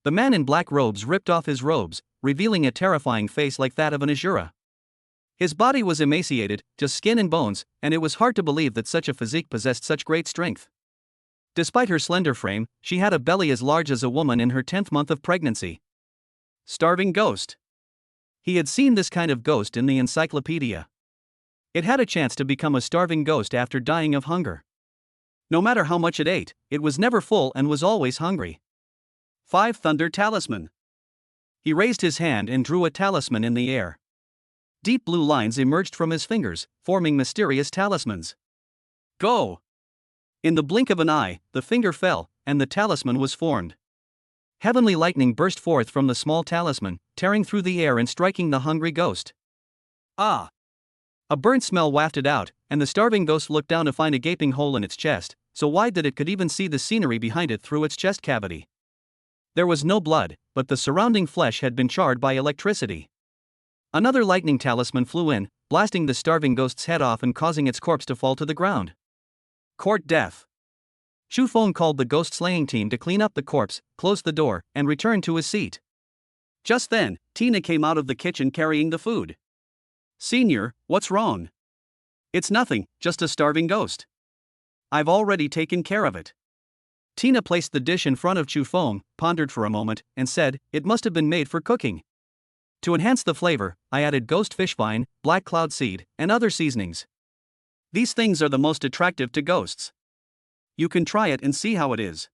The man in black robes ripped off his robes, revealing a terrifying face like that of an Asura. His body was emaciated, just skin and bones, and it was hard to believe that such a physique possessed such great strength. Despite her slender frame, she had a belly as large as a woman in her 10th month of pregnancy. Starving ghost. He had seen this kind of ghost in the encyclopedia. It had a chance to become a starving ghost after dying of hunger. No matter how much it ate, it was never full and was always hungry. 5 Thunder Talisman. He raised his hand and drew a talisman in the air. Deep blue lines emerged from his fingers, forming mysterious talismans. Go! In the blink of an eye, the finger fell, and the talisman was formed. Heavenly lightning burst forth from the small talisman, tearing through the air and striking the hungry ghost. Ah! A burnt smell wafted out, and the starving ghost looked down to find a gaping hole in its chest, so wide that it could even see the scenery behind it through its chest cavity. There was no blood, but the surrounding flesh had been charred by electricity. Another lightning talisman flew in, blasting the starving ghost's head off and causing its corpse to fall to the ground. Court death. Chufeng called the ghost-slaying team to clean up the corpse, closed the door, and returned to his seat. Just then, Tina came out of the kitchen carrying the food. Senior, what's wrong? It's nothing, just a starving ghost. I've already taken care of it. Tina placed the dish in front of Chufeng, pondered for a moment, and said, it must have been made for cooking. To enhance the flavor, I added ghost fish vine, black cloud seed, and other seasonings. These things are the most attractive to ghosts. You can try it and see how it is.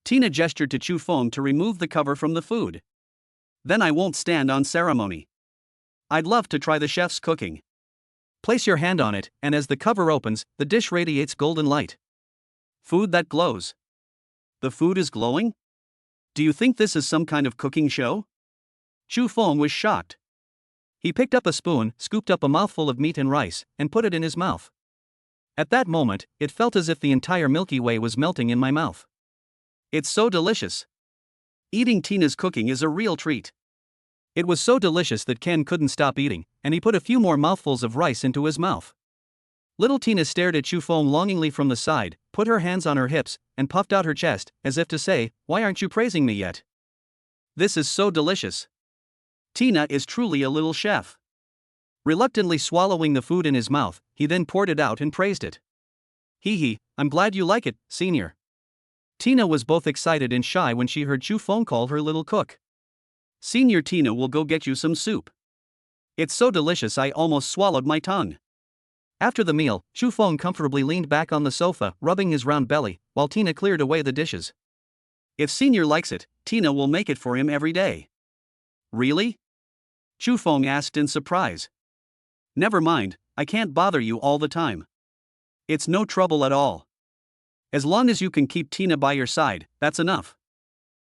Tina gestured to Chufeng to remove the cover from the food. Then I won't stand on ceremony. I'd love to try the chef's cooking. Place your hand on it, and as the cover opens, the dish radiates golden light. Food that glows. The food is glowing? Do you think this is some kind of cooking show? Chufeng was shocked. He picked up a spoon, scooped up a mouthful of meat and rice, and put it in his mouth. At that moment, it felt as if the entire Milky Way was melting in my mouth. It's so delicious. Eating Tina's cooking is a real treat. It was so delicious that Ken couldn't stop eating, and he put a few more mouthfuls of rice into his mouth. Little Tina stared at Chufeng longingly from the side, put her hands on her hips, and puffed out her chest, as if to say, why aren't you praising me yet? This is so delicious. Tina is truly a little chef. Reluctantly swallowing the food in his mouth, he then poured it out and praised it. Hee, I'm glad you like it, senior. Tina was both excited and shy when she heard Chufeng call her little cook. Senior Tina will go get you some soup. It's so delicious I almost swallowed my tongue. After the meal, Chufeng comfortably leaned back on the sofa, rubbing his round belly, while Tina cleared away the dishes. If senior likes it, Tina will make it for him every day. Really? Chufeng asked in surprise. Never mind, I can't bother you all the time. It's no trouble at all. As long as you can keep Tina by your side, that's enough.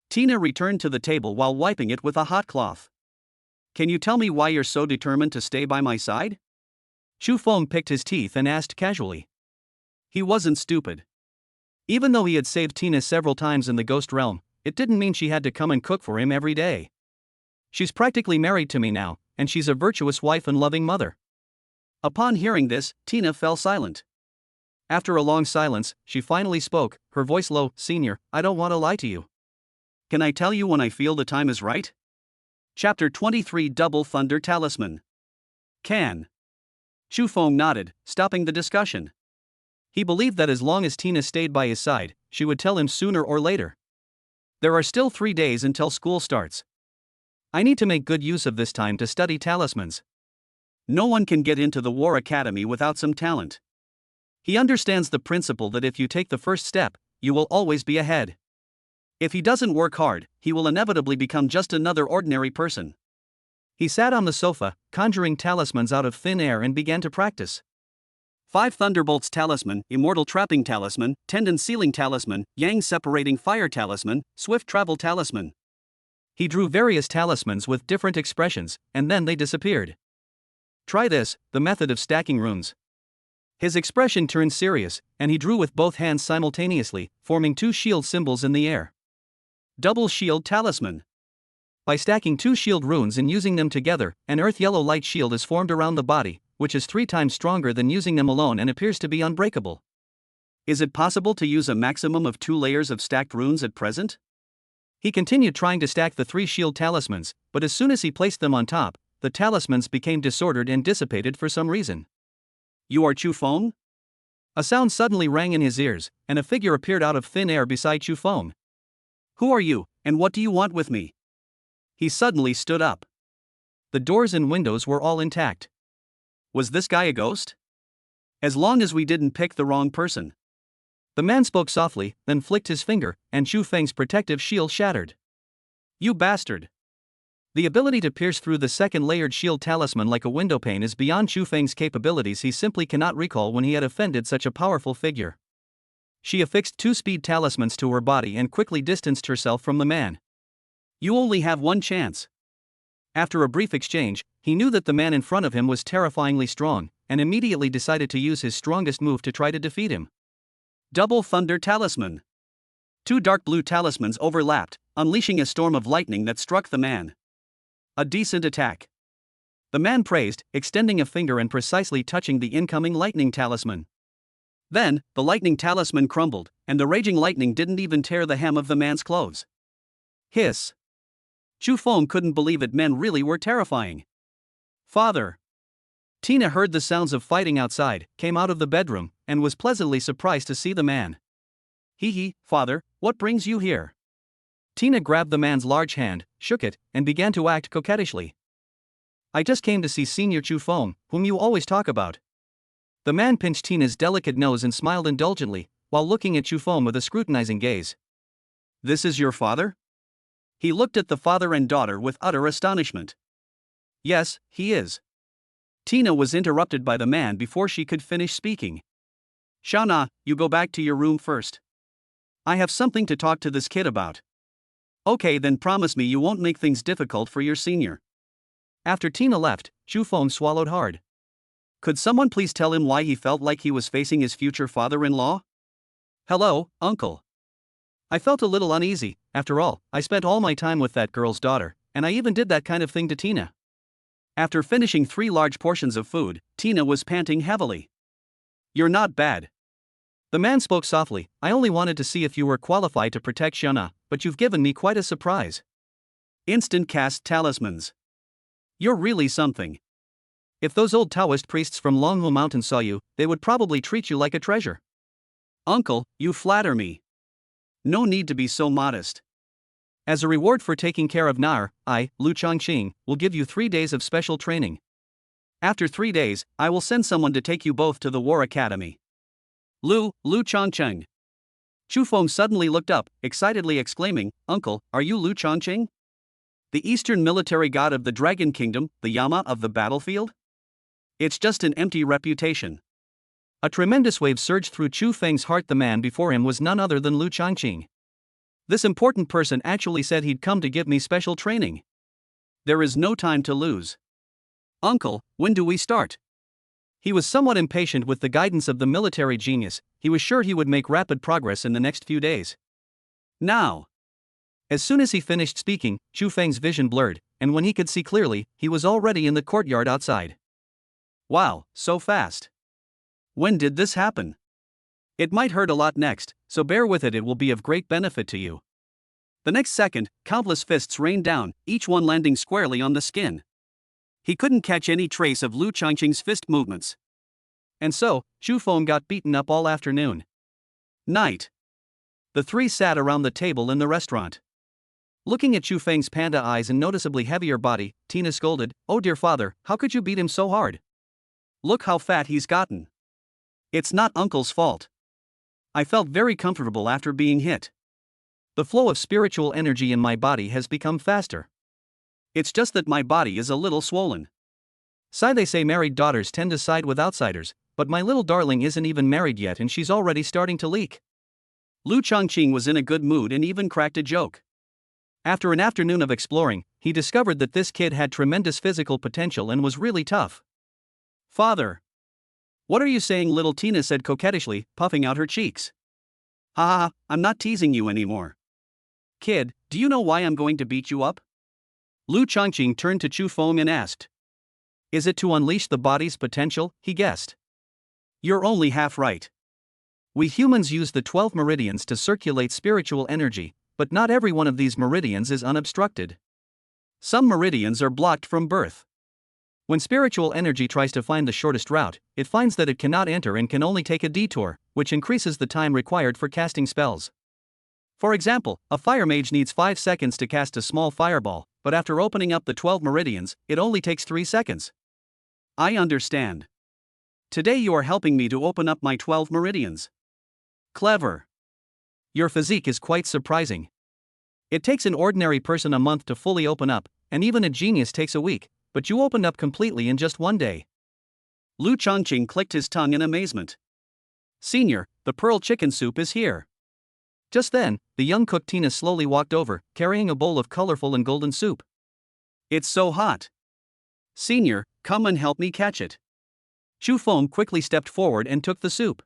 Tina returned to the table while wiping it with a hot cloth. Can you tell me why you're so determined to stay by my side? Chufeng picked his teeth and asked casually. He wasn't stupid. Even though he had saved Tina several times in the ghost realm, it didn't mean she had to come and cook for him every day. She's practically married to me now, and she's a virtuous wife and loving mother. Upon hearing this, Tina fell silent. After a long silence, she finally spoke, her voice low, Senior, I don't want to lie to you. Can I tell you when I feel the time is right? Chapter 23 Double Thunder Talisman. Can. Chufeng nodded, stopping the discussion. He believed that as long as Tina stayed by his side, she would tell him sooner or later. There are still 3 days until school starts. I need to make good use of this time to study talismans. No one can get into the War Academy without some talent. He understands the principle that if you take the first step, you will always be ahead. If he doesn't work hard, he will inevitably become just another ordinary person. He sat on the sofa, conjuring talismans out of thin air and began to practice. 5 Thunderbolts Talisman, Immortal Trapping Talisman, Tendon Sealing Talisman, Yang Separating Fire Talisman, Swift Travel Talisman. He drew various talismans with different expressions, and then they disappeared. Try this, the method of stacking runes. His expression turned serious, and he drew with both hands simultaneously, forming 2 shield symbols in the air. Double Shield Talisman. By stacking 2 shield runes and using them together, an earth yellow light shield is formed around the body, which is 3 times stronger than using them alone and appears to be unbreakable. Is it possible to use a maximum of 2 layers of stacked runes at present? He continued trying to stack the 3 shield talismans, but as soon as he placed them on top, the talismans became disordered and dissipated for some reason. You are Chu Feng? A sound suddenly rang in his ears, and a figure appeared out of thin air beside Chu Feng. Who are you, and what do you want with me? He suddenly stood up. The doors and windows were all intact. Was this guy a ghost? As long as we didn't pick the wrong person. The man spoke softly, then flicked his finger, and Chu Feng's protective shield shattered. You bastard! The ability to pierce through the second layered shield talisman like a windowpane is beyond Chu Feng's capabilities. He simply cannot recall when he had offended such a powerful figure. She affixed 2 speed talismans to her body and quickly distanced herself from the man. You only have one chance. After a brief exchange, he knew that the man in front of him was terrifyingly strong, and immediately decided to use his strongest move to try to defeat him. Double Thunder Talisman. 2 dark blue talismans overlapped, unleashing a storm of lightning that struck the man. A decent attack. The man praised, extending a finger and precisely touching the incoming lightning talisman. Then, the lightning talisman crumbled, and the raging lightning didn't even tear the hem of the man's clothes. Hiss. Chu Feng couldn't believe it. Men really were terrifying. Father. Tina heard the sounds of fighting outside, came out of the bedroom, and was pleasantly surprised to see the man. Hee, father, what brings you here? Tina grabbed the man's large hand, shook it, and began to act coquettishly. I just came to see Senior Chu Feng, whom you always talk about. The man pinched Tina's delicate nose and smiled indulgently, while looking at Chu Feng with a scrutinizing gaze. This is your father? He looked at the father and daughter with utter astonishment. Yes, he is. Tina was interrupted by the man before she could finish speaking. Shauna, you go back to your room first. I have something to talk to this kid about. Okay, then promise me you won't make things difficult for your senior. After Tina left, Chu Feng swallowed hard. Could someone please tell him why he felt like he was facing his future father-in-law? Hello, uncle. I felt a little uneasy. After all, I spent all my time with that girl's daughter, and I even did that kind of thing to Tina. After finishing 3 large portions of food, Tina was panting heavily. You're not bad. The man spoke softly. I only wanted to see if you were qualified to protect Shana, but you've given me quite a surprise. Instant cast talismans. You're really something. If those old Taoist priests from Longhu Mountain saw you, they would probably treat you like a treasure. Uncle, you flatter me. No need to be so modest. As a reward for taking care of Nar, I, Lu Chongqing, will give you 3 days of special training. After 3 days, I will send someone to take you both to the War Academy. Lu Chongqing. Chu Feng suddenly looked up, excitedly exclaiming, Uncle, are you Lu Chongqing? The Eastern military god of the Dragon Kingdom, the Yama of the battlefield? It's just an empty reputation. A tremendous wave surged through Chu Feng's heart. The man before him was none other than Lu Chongqing. This important person actually said he'd come to give me special training. There is no time to lose. Uncle, when do we start? He was somewhat impatient with the guidance of the military genius. He was sure he would make rapid progress in the next few days. Now. As soon as he finished speaking, Chu Feng's vision blurred, and when he could see clearly, he was already in the courtyard outside. Wow, so fast. When did this happen? It might hurt a lot next, so bear with it. It will be of great benefit to you. The next second, countless fists rained down, each one landing squarely on the skin. He couldn't catch any trace of Lu Chongqing's fist movements. And so, Chu Feng got beaten up all afternoon. Night. The 3 sat around the table in the restaurant. Looking at Chu Feng's panda eyes and noticeably heavier body, Tina scolded, Oh dear father, how could you beat him so hard? Look how fat he's gotten. It's not Uncle's fault. I felt very comfortable after being hit. The flow of spiritual energy in my body has become faster. It's just that my body is a little swollen. Sigh, they say married daughters tend to side with outsiders, but my little darling isn't even married yet and she's already starting to leak. Lu Chongqing was in a good mood and even cracked a joke. After an afternoon of exploring, he discovered that this kid had tremendous physical potential and was really tough. Father. What are you saying? Little Tina said coquettishly, puffing out her cheeks. Ha ha, I'm not teasing you anymore. Kid, do you know why I'm going to beat you up? Lu Chongqing turned to Chu Feng and asked. Is it to unleash the body's potential? He guessed. You're only half right. We humans use the 12 meridians to circulate spiritual energy, but not every one of these meridians is unobstructed. Some meridians are blocked from birth. When spiritual energy tries to find the shortest route, it finds that it cannot enter and can only take a detour, which increases the time required for casting spells. For example, a fire mage needs 5 seconds to cast a small fireball, but after opening up the 12 meridians, it only takes 3 seconds. I understand. Today you are helping me to open up my 12 meridians. Clever. Your physique is quite surprising. It takes an ordinary person a month to fully open up, and even a genius takes a week, but you opened up completely in just one day. Lu Chongqing clicked his tongue in amazement. Senior, the pearl chicken soup is here. Just then, the young cook Tina slowly walked over, carrying a bowl of colorful and golden soup. It's so hot. Senior, come and help me catch it. Chu Feng quickly stepped forward and took the soup.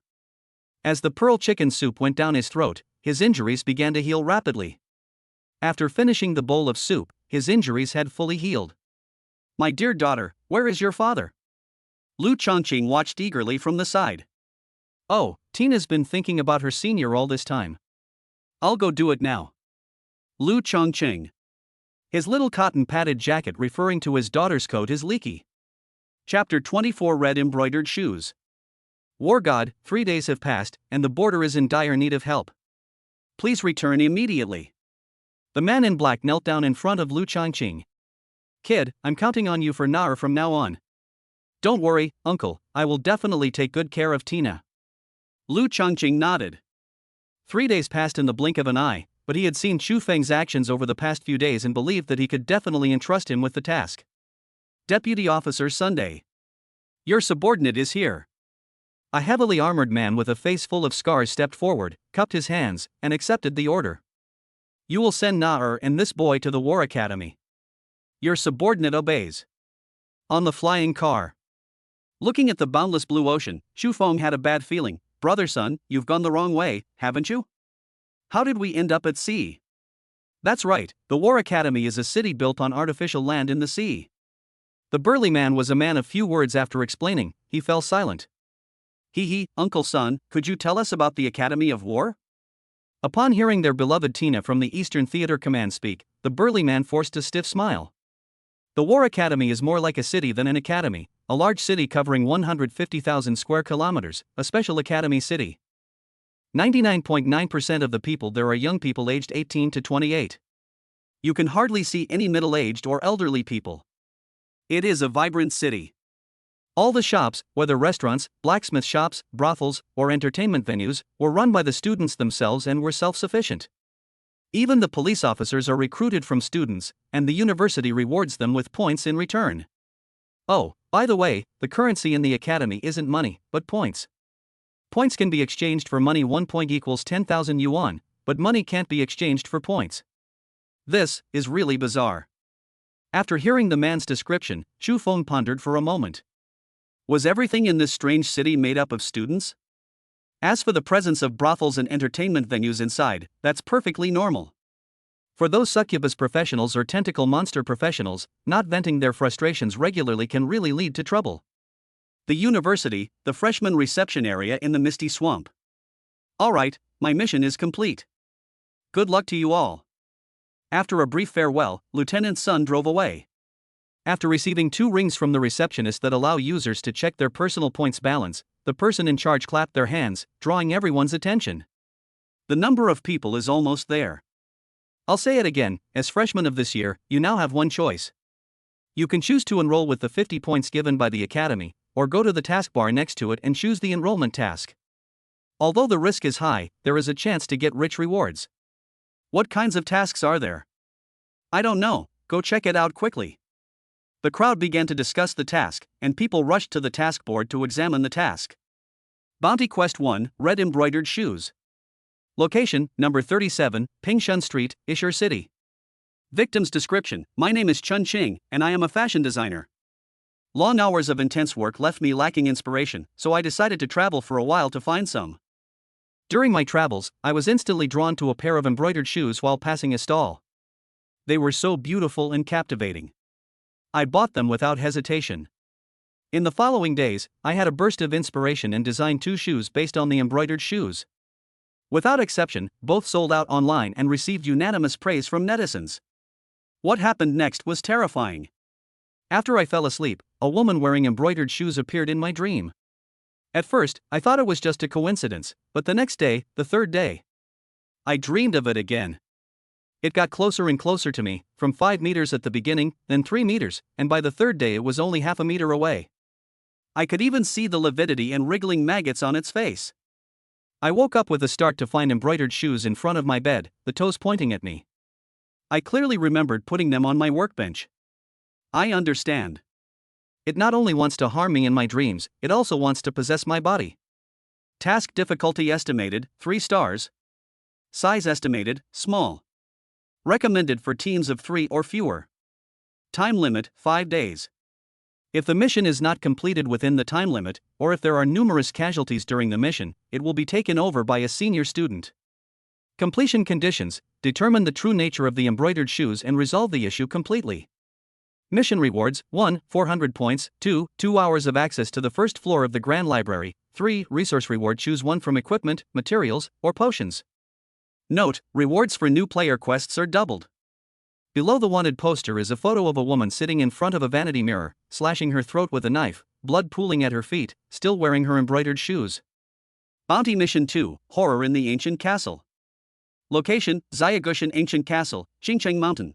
As the pearl chicken soup went down his throat, his injuries began to heal rapidly. After finishing the bowl of soup, his injuries had fully healed. My dear daughter, where is your father? Lu Chongqing watched eagerly from the side. Oh, Tina's been thinking about her senior all this time. I'll go do it now. Lu Chongqing. His little cotton padded jacket referring to his daughter's coat is leaky. Chapter 24 Red Embroidered Shoes. War God, 3 days have passed, and the border is in dire need of help. Please return immediately. The man in black knelt down in front of Lu Chongqing. Kid, I'm counting on you for Nar from now on. Don't worry, uncle, I will definitely take good care of Tina. Lu Chongqing nodded. 3 days passed in the blink of an eye, but he had seen Chu Feng's actions over the past few days and believed that he could definitely entrust him with the task. Deputy Officer Sunday. Your subordinate is here. A heavily armored man with a face full of scars stepped forward, cupped his hands, and accepted the order. You will send Naer and this boy to the War Academy. Your subordinate obeys. On the flying car. Looking at the boundless blue ocean, Chu Feng had a bad feeling. Brother son, you've gone the wrong way, haven't you? How did we end up at sea? That's right, the War Academy is a city built on artificial land in the sea. The burly man was a man of few words. After explaining, he fell silent. Uncle son, could you tell us about the Academy of War? Upon hearing their beloved Tina from the Eastern Theater Command speak, the burly man forced a stiff smile. The War Academy is more like a city than an academy, a large city covering 150,000 square kilometers, a special academy city. 99.9% of the people there are young people aged 18 to 28. You can hardly see any middle-aged or elderly people. It is a vibrant city. All the shops, whether restaurants, blacksmith shops, brothels, or entertainment venues, were run by the students themselves and were self-sufficient. Even the police officers are recruited from students, and the university rewards them with points in return. Oh, by the way, the currency in the academy isn't money, but points. Points can be exchanged for money. 1 point equals 10,000 yuan, but money can't be exchanged for points. This is really bizarre. After hearing the man's description, Chu Feng pondered for a moment. Was everything in this strange city made up of students? As for the presence of brothels and entertainment venues inside, that's perfectly normal. For those succubus professionals or tentacle monster professionals, not venting their frustrations regularly can really lead to trouble. The university, the freshman reception area in the misty swamp. Alright, my mission is complete. Good luck to you all. After a brief farewell, Lieutenant Sun drove away. After receiving 2 rings from the receptionist that allow users to check their personal points balance, the person in charge clapped their hands, drawing everyone's attention. The number of people is almost there. I'll say it again, as freshmen of this year, you now have one choice. You can choose to enroll with the 50 points given by the academy, or go to the taskbar next to it and choose the enrollment task. Although the risk is high, there is a chance to get rich rewards. What kinds of tasks are there? I don't know, go check it out quickly. The crowd began to discuss the task, and people rushed to the task board to examine the task. Bounty Quest 1, Red Embroidered Shoes. Location, number 37, Pingshun Street, Ishur City. Victim's description: my name is Chun Ching, and I am a fashion designer. Long hours of intense work left me lacking inspiration, so I decided to travel for a while to find some. During my travels, I was instantly drawn to a pair of embroidered shoes while passing a stall. They were so beautiful and captivating. I bought them without hesitation. In the following days, I had a burst of inspiration and designed 2 shoes based on the embroidered shoes. Without exception, both sold out online and received unanimous praise from netizens. What happened next was terrifying. After I fell asleep, a woman wearing embroidered shoes appeared in my dream. At first, I thought it was just a coincidence, but the next day, the third day, I dreamed of it again. It got closer and closer to me, from 5 meters at the beginning, then 3 meters, and by the third day it was only half a meter away. I could even see the lividity and wriggling maggots on its face. I woke up with a start to find embroidered shoes in front of my bed, the toes pointing at me. I clearly remembered putting them on my workbench. I understand. It not only wants to harm me in my dreams, it also wants to possess my body. Task difficulty estimated, 3 stars. Size estimated, small. Recommended for teams of 3 or fewer. Time limit, 5 days. If the mission is not completed within the time limit, or if there are numerous casualties during the mission, it will be taken over by a senior student. Completion conditions: determine the true nature of the embroidered shoes and resolve the issue completely. Mission rewards: 1. 400 points, 2. 2 hours of access to the first floor of the Grand Library, 3. Resource reward: choose one from equipment, materials, or potions. Note: rewards for new player quests are doubled. Below the wanted poster is a photo of a woman sitting in front of a vanity mirror, slashing her throat with a knife, blood pooling at her feet, still wearing her embroidered shoes. Bounty Mission 2, Horror in the Ancient Castle. Location: Xiagushan Ancient Castle, Xingcheng Mountain.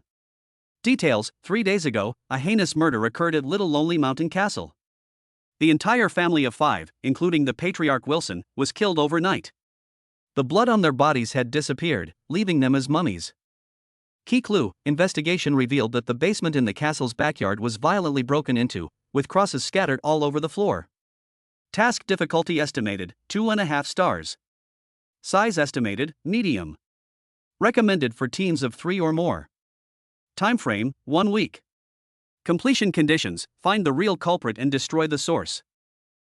Details: 3 days ago, a heinous murder occurred at Little Lonely Mountain Castle. The entire family of 5, including the patriarch Wilson, was killed overnight. The blood on their bodies had disappeared, leaving them as mummies. Key clue: investigation revealed that the basement in the castle's backyard was violently broken into, with crosses scattered all over the floor. Task difficulty estimated, 2.5 stars. Size estimated, medium. Recommended for teams of 3 or more. Time frame: 1 week. Completion conditions: find the real culprit and destroy the source.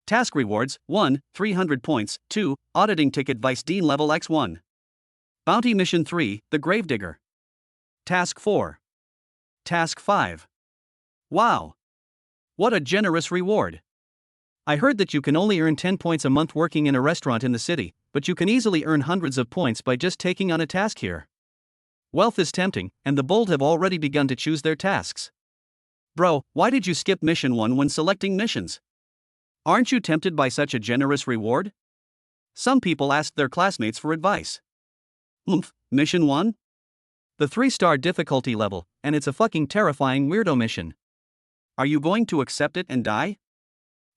Task rewards: 1. 300 points, 2. Auditing ticket Vice Dean level X1. Bounty Mission 3, The Gravedigger. Task 4. Task 5. Wow! What a generous reward! I heard that you can only earn 10 points a month working in a restaurant in the city, but you can easily earn hundreds of points by just taking on a task here. Wealth is tempting, and the bold have already begun to choose their tasks. Bro, why did you skip Mission 1 when selecting missions? Aren't you tempted by such a generous reward? Some people asked their classmates for advice. Mission 1? The 3-star difficulty level, and it's a fucking terrifying weirdo mission. Are you going to accept it and die?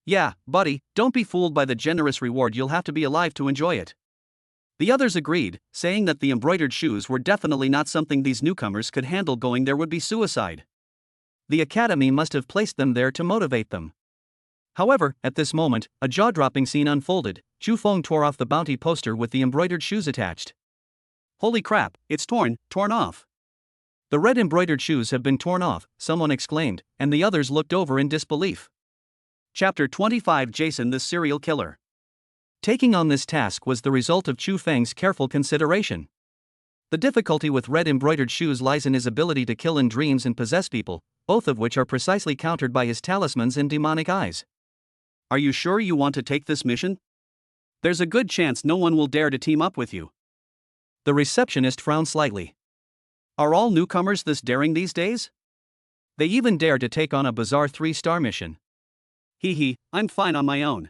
Yeah, buddy, don't be fooled by the generous reward, you'll have to be alive to enjoy it. The others agreed, saying that the embroidered shoes were definitely not something these newcomers could handle. Going there would be suicide. The academy must have placed them there to motivate them. However, at this moment, a jaw-dropping scene unfolded. Chu Feng tore off the bounty poster with the embroidered shoes attached. Holy crap, it's torn off. The red embroidered shoes have been torn off, someone exclaimed, and the others looked over in disbelief. Chapter 25: Jason the Serial Killer. Taking on this task was the result of Chu Feng's careful consideration. The difficulty with red embroidered shoes lies in his ability to kill in dreams and possess people, both of which are precisely countered by his talismans and demonic eyes. Are you sure you want to take this mission? There's a good chance no one will dare to team up with you. The receptionist frowned slightly. Are all newcomers this daring these days? They even dare to take on a bizarre 3-star mission. I'm fine on my own.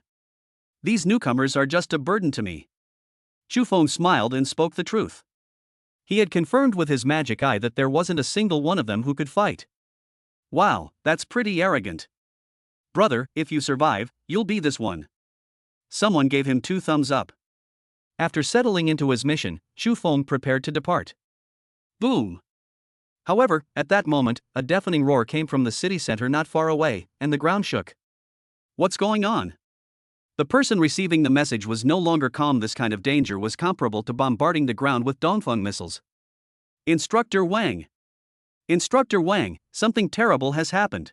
These newcomers are just a burden to me. Chu Feng smiled and spoke the truth. He had confirmed with his magic eye that there wasn't a single one of them who could fight. Wow, that's pretty arrogant. Brother, if you survive, you'll be this one. Someone gave him 2 thumbs up. After settling into his mission, Chu Feng prepared to depart. Boom! However, at that moment, a deafening roar came from the city center not far away, and the ground shook. What's going on? The person receiving the message was no longer calm. This kind of danger was comparable to bombarding the ground with Dongfeng missiles. Instructor Wang. Instructor Wang, something terrible has happened.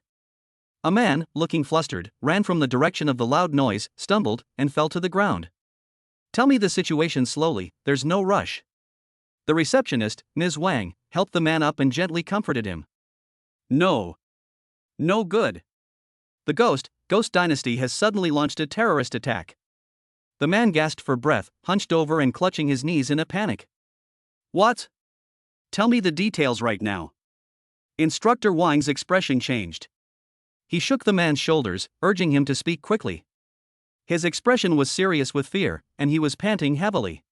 A man, looking flustered, ran from the direction of the loud noise, stumbled, and fell to the ground. Tell me the situation slowly, there's no rush. The receptionist, Ms. Wang, helped the man up and gently comforted him. No. No good. The Ghost Dynasty has suddenly launched a terrorist attack. The man gasped for breath, hunched over and clutching his knees in a panic. What? Tell me the details right now. Instructor Wang's expression changed. He shook the man's shoulders, urging him to speak quickly. His expression was serious with fear, and he was panting heavily.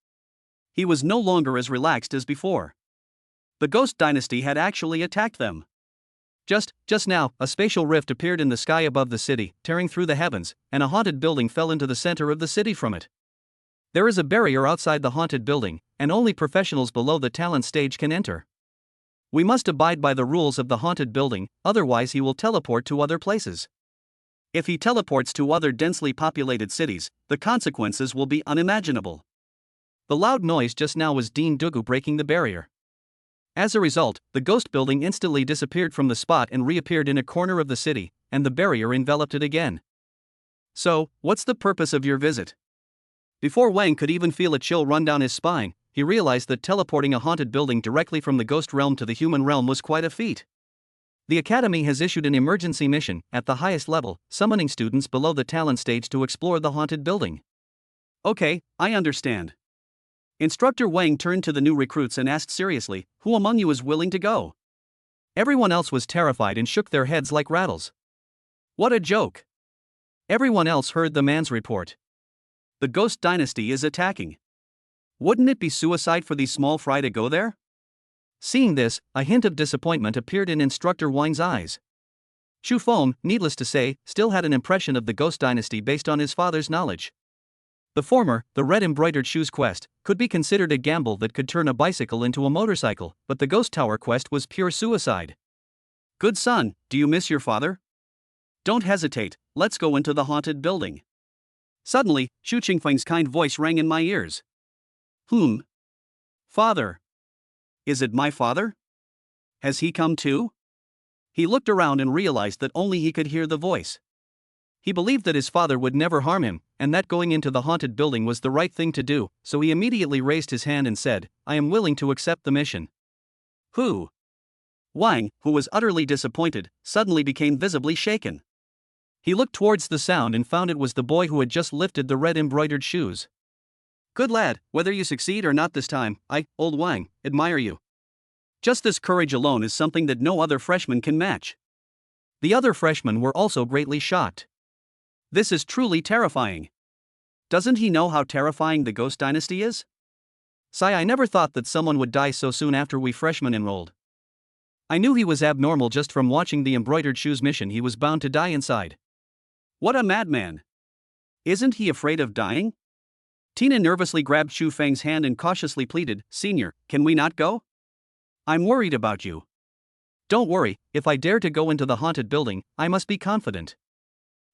He was no longer as relaxed as before. The Ghost Dynasty had actually attacked them. Just now, a spatial rift appeared in the sky above the city, tearing through the heavens, and a haunted building fell into the center of the city from it. There is a barrier outside the haunted building, and only professionals below the talent stage can enter. We must abide by the rules of the haunted building, otherwise he will teleport to other places. If he teleports to other densely populated cities, the consequences will be unimaginable. The loud noise just now was Dean Dugu breaking the barrier. As a result, the ghost building instantly disappeared from the spot and reappeared in a corner of the city, and the barrier enveloped it again. So, what's the purpose of your visit? Before Wang could even feel a chill run down his spine, he realized that teleporting a haunted building directly from the ghost realm to the human realm was quite a feat. The Academy has issued an emergency mission, at the highest level, summoning students below the talent stage to explore the haunted building. Okay, I understand. Instructor Wang turned to the new recruits and asked seriously, who among you is willing to go? Everyone else was terrified and shook their heads like rattles. What a joke! Everyone else heard the man's report. The Ghost Dynasty is attacking. Wouldn't it be suicide for these small fry to go there? Seeing this, a hint of disappointment appeared in Instructor Wang's eyes. Chu Feng, needless to say, still had an impression of the Ghost Dynasty based on his father's knowledge. The former, the red embroidered shoes quest, could be considered a gamble that could turn a bicycle into a motorcycle, but the Ghost Tower quest was pure suicide. Good son, do you miss your father? Don't hesitate, let's go into the haunted building. Suddenly, Xu Qingfeng's kind voice rang in my ears. Father. Is it my father? Has he come too? He looked around and realized that only he could hear the voice. He believed that his father would never harm him, and that going into the haunted building was the right thing to do, so he immediately raised his hand and said, I am willing to accept the mission. Who? Wang, who was utterly disappointed, suddenly became visibly shaken. He looked towards the sound and found it was the boy who had just lifted the red embroidered shoes. Good lad, whether you succeed or not this time, I, old Wang, admire you. Just this courage alone is something that no other freshman can match. The other freshmen were also greatly shocked. This is truly terrifying. Doesn't he know how terrifying the Ghost Dynasty is? Sai, I never thought that someone would die so soon after we freshmen enrolled. I knew he was abnormal just from watching the embroidered shoes mission. He was bound to die inside. What a madman. Isn't he afraid of dying? Tina nervously grabbed Xu Feng's hand and cautiously pleaded, Senior, can we not go? I'm worried about you. Don't worry, if I dare to go into the haunted building, I must be confident.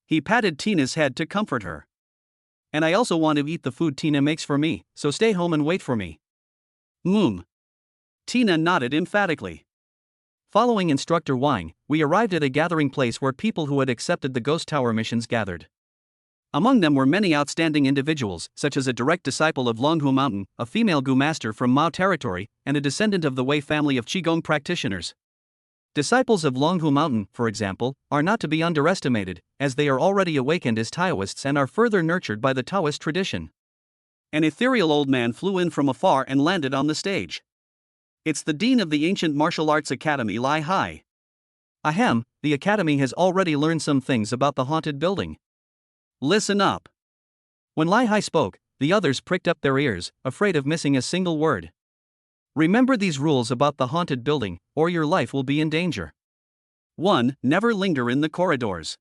He patted Tina's head to comfort her. And I also want to eat the food Tina makes for me, so stay home and wait for me. Tina nodded emphatically. Following Instructor Wang, we arrived at a gathering place where people who had accepted the Ghost Tower missions gathered. Among them were many outstanding individuals, such as a direct disciple of Longhu Mountain, a female Gu master from Mao territory, and a descendant of the Wei family of Qigong practitioners. Disciples of Longhu Mountain, for example, are not to be underestimated, as they are already awakened as Taoists and are further nurtured by the Taoist tradition. An ethereal old man flew in from afar and landed on the stage. It's the dean of the ancient martial arts academy, Lai Hai. Ahem, the academy has already learned some things about the haunted building. Listen up. When Lai Hai spoke, the others pricked up their ears, afraid of missing a single word. Remember these rules about the haunted building, or your life will be in danger. 1. Never linger in the corridors.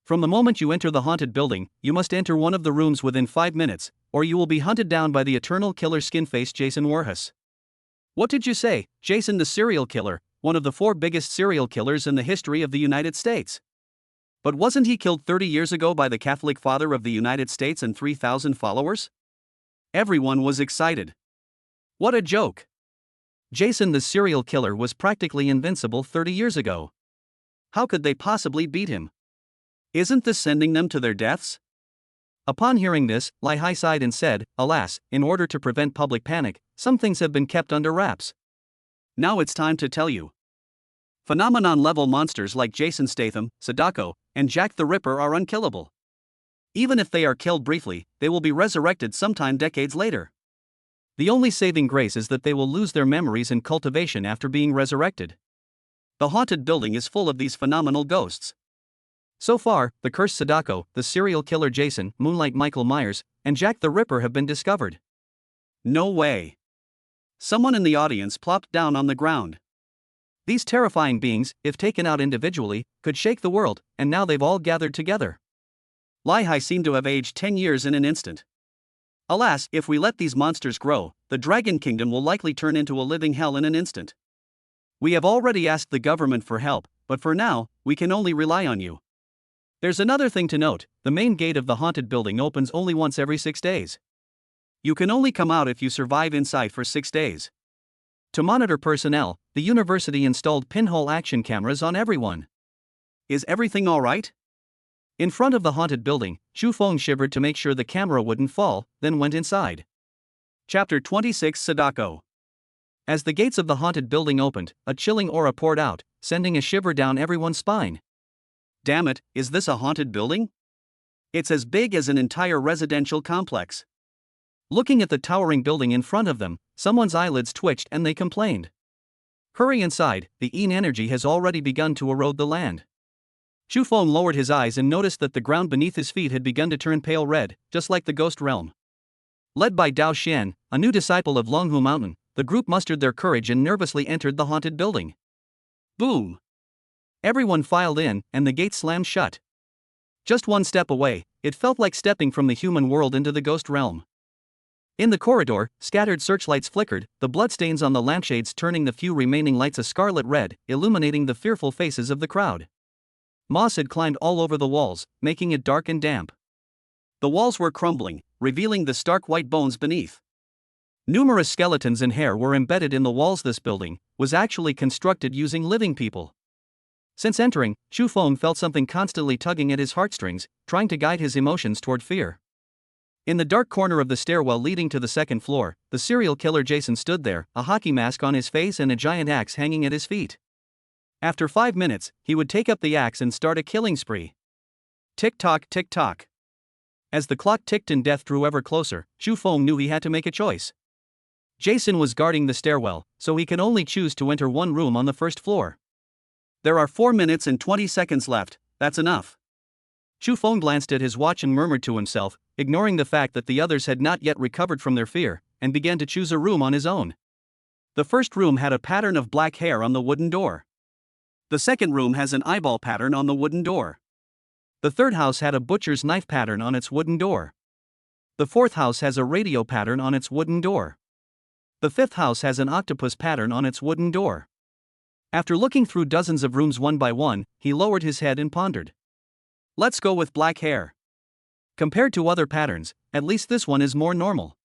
From the moment you enter the haunted building, you must enter one of the rooms within 5 minutes, or you will be hunted down by the eternal killer skin-faced Jason Warhus. What did you say, Jason the serial killer? one of the 4 biggest serial killers in the history of the United States. But wasn't he killed 30 years ago by the Catholic Father of the United States and 3,000 followers? Everyone was excited. What a joke! Jason the serial killer was practically invincible 30 years ago. How could they possibly beat him? Isn't this sending them to their deaths? Upon hearing this, Lai sighed and said, "Alas, in order to prevent public panic, some things have been kept under wraps. Now it's time to tell you. Phenomenon-level monsters like Jason Statham, Sadako, and Jack the Ripper are unkillable. Even if they are killed briefly, they will be resurrected sometime decades later. The only saving grace is that they will lose their memories and cultivation after being resurrected. The haunted building is full of these phenomenal ghosts. So far, the cursed Sadako, the serial killer Jason, Moonlight Michael Myers, and Jack the Ripper have been discovered." No way. Someone in the audience plopped down on the ground. These terrifying beings, if taken out individually, could shake the world, and now they've all gathered together. Lai seemed to have aged 10 years in an instant. Alas, if we let these monsters grow, the Dragon Kingdom will likely turn into a living hell in an instant. We have already asked the government for help, but for now, we can only rely on you. There's another thing to note: the main gate of the haunted building opens only once every 6 days. You can only come out if you survive inside for 6 days. To monitor personnel, the university installed pinhole action cameras on everyone. Is everything alright? In front of the haunted building, Chu Feng shivered to make sure the camera wouldn't fall, then went inside. Chapter 26 Sadako. As the gates of the haunted building opened, a chilling aura poured out, sending a shiver down everyone's spine. Damn it, is this a haunted building? It's as big as an entire residential complex. Looking at the towering building in front of them, someone's eyelids twitched and they complained. Hurry inside, the Yin energy has already begun to erode the land. Chu Feng lowered his eyes and noticed that the ground beneath his feet had begun to turn pale red, just like the ghost realm. Led by Dao Xian, a new disciple of Longhu Mountain, the group mustered their courage and nervously entered the haunted building. Boom! Everyone filed in, and the gate slammed shut. Just one step away, it felt like stepping from the human world into the ghost realm. In the corridor, scattered searchlights flickered, the bloodstains on the lampshades turning the few remaining lights a scarlet red, illuminating the fearful faces of the crowd. Moss had climbed all over the walls, making it dark and damp. The walls were crumbling, revealing the stark white bones beneath. Numerous skeletons and hair were embedded in the walls. This building was actually constructed using living people. Since entering, Chu Feng felt something constantly tugging at his heartstrings, trying to guide his emotions toward fear. In the dark corner of the stairwell leading to the second floor, the serial killer Jason stood there, a hockey mask on his face and a giant axe hanging at his feet. After 5 minutes, he would take up the axe and start a killing spree. Tick-tock, tick-tock. As the clock ticked and death drew ever closer, Chu Feng knew he had to make a choice. Jason was guarding the stairwell, so he could only choose to enter one room on the first floor. There are 4 minutes and 20 seconds left, that's enough. Chu Feng glanced at his watch and murmured to himself, ignoring the fact that the others had not yet recovered from their fear, and began to choose a room on his own. The first room had a pattern of black hair on the wooden door. The second room has an eyeball pattern on the wooden door. The third house had a butcher's knife pattern on its wooden door. The fourth house has a radio pattern on its wooden door. The fifth house has an octopus pattern on its wooden door. After looking through dozens of rooms one by one, he lowered his head and pondered. Let's go with black hair. Compared to other patterns, at least this one is more normal.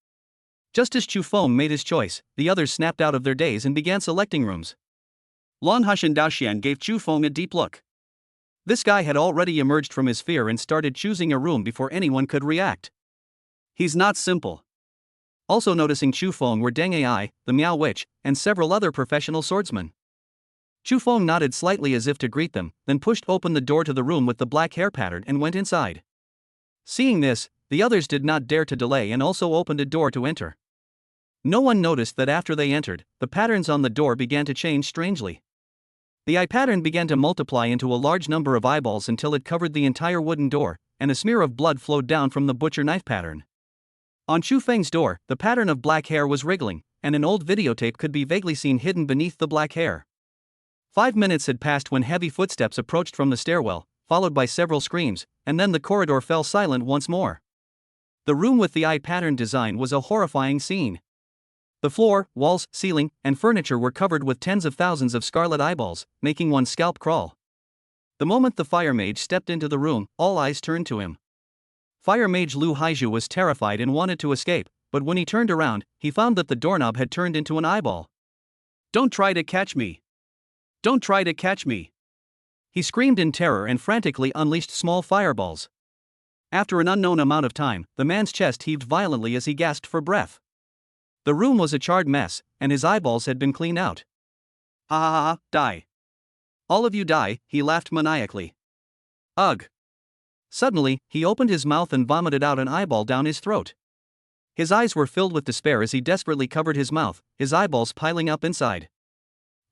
Just as Chu Feng made his choice, the others snapped out of their daze and began selecting rooms. Long Hush and Daoxian gave Chu Feng a deep look. This guy had already emerged from his fear and started choosing a room before anyone could react. He's not simple. Also noticing Chu Feng were Deng Ai, the Miao Witch, and several other professional swordsmen. Chu Feng nodded slightly as if to greet them, then pushed open the door to the room with the black hair pattern and went inside. Seeing this, the others did not dare to delay and also opened a door to enter. No one noticed that after they entered, the patterns on the door began to change strangely. The eye pattern began to multiply into a large number of eyeballs until it covered the entire wooden door, and a smear of blood flowed down from the butcher knife pattern. On Chu Feng's door, the pattern of black hair was wriggling, and an old videotape could be vaguely seen hidden beneath the black hair. 5 minutes had passed when heavy footsteps approached from the stairwell, followed by several screams, and then the corridor fell silent once more. The room with the eye pattern design was a horrifying scene. The floor, walls, ceiling, and furniture were covered with tens of thousands of scarlet eyeballs, making one's scalp crawl. The moment the fire mage stepped into the room, all eyes turned to him. Fire mage Lu Haiju was terrified and wanted to escape, but when he turned around, he found that the doorknob had turned into an eyeball. "Don't try to catch me! Don't try to catch me!" He screamed in terror and frantically unleashed small fireballs. After an unknown amount of time, the man's chest heaved violently as he gasped for breath. The room was a charred mess, and his eyeballs had been cleaned out. "Ha ha ha, die! All of you die," he laughed maniacally. "Ugh!" Suddenly, he opened his mouth and vomited out an eyeball down his throat. His eyes were filled with despair as he desperately covered his mouth, his eyeballs piling up inside.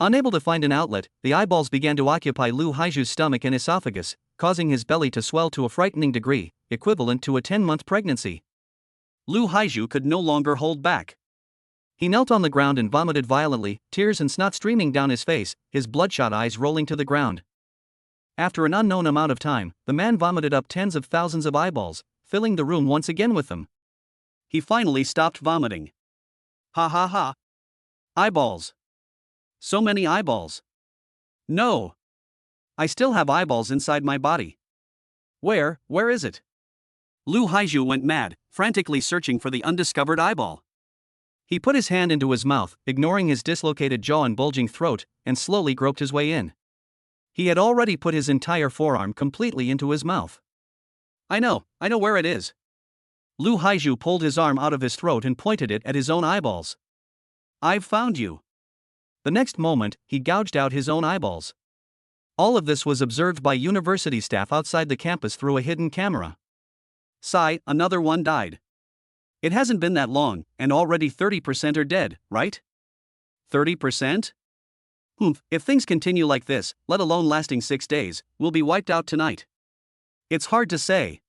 Unable to find an outlet, the eyeballs began to occupy Lu Haiju's stomach and esophagus, causing his belly to swell to a frightening degree, equivalent to a 10-month pregnancy. Lu Haiju could no longer hold back. He knelt on the ground and vomited violently, tears and snot streaming down his face, his bloodshot eyes rolling to the ground. After an unknown amount of time, the man vomited up tens of thousands of eyeballs, filling the room once again with them. He finally stopped vomiting. "Ha ha ha! Eyeballs! So many eyeballs! No! I still have eyeballs inside my body. Where is it?" Lu Haiju went mad, frantically searching for the undiscovered eyeball. He put his hand into his mouth, ignoring his dislocated jaw and bulging throat, and slowly groped his way in. He had already put his entire forearm completely into his mouth. I know where it is." Lu Haiju pulled his arm out of his throat and pointed it at his own eyeballs. "I've found you." The next moment, he gouged out his own eyeballs. All of this was observed by university staff outside the campus through a hidden camera. Sigh, another one died. It hasn't been that long, and already 30% are dead, right? 30%? If things continue like this, let alone lasting 6 days, we'll be wiped out tonight. It's hard to say.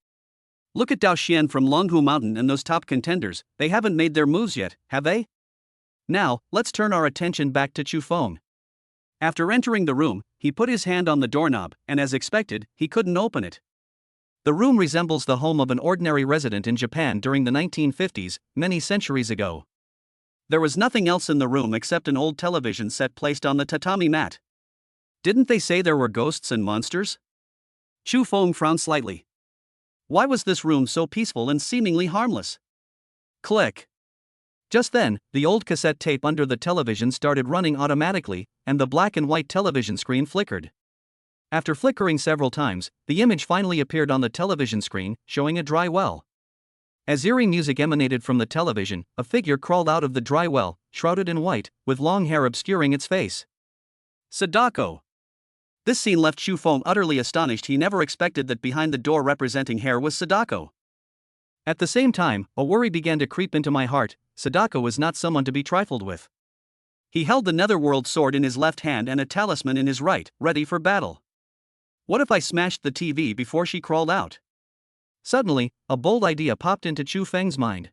Look at Dao Xian from Longhu Mountain and those top contenders, they haven't made their moves yet, have they? Now, let's turn our attention back to Chu Feng. After entering the room, he put his hand on the doorknob, and as expected, he couldn't open it. The room resembles the home of an ordinary resident in Japan during the 1950s, many centuries ago. There was nothing else in the room except an old television set placed on the tatami mat. Didn't they say there were ghosts and monsters? Chu Feng frowned slightly. Why was this room so peaceful and seemingly harmless? Click. Just then, the old cassette tape under the television started running automatically, and the black and white television screen flickered. After flickering several times, the image finally appeared on the television screen, showing a dry well. As eerie music emanated from the television, a figure crawled out of the dry well, shrouded in white, with long hair obscuring its face. Sadako! This scene left Chu Feng utterly astonished. He never expected that behind the door representing hair was Sadako. At the same time, a worry began to creep into my heart. Sadako was not someone to be trifled with. He held the Netherworld sword in his left hand and a talisman in his right, ready for battle. What if I smashed the TV before she crawled out? Suddenly, a bold idea popped into Chu Feng's mind.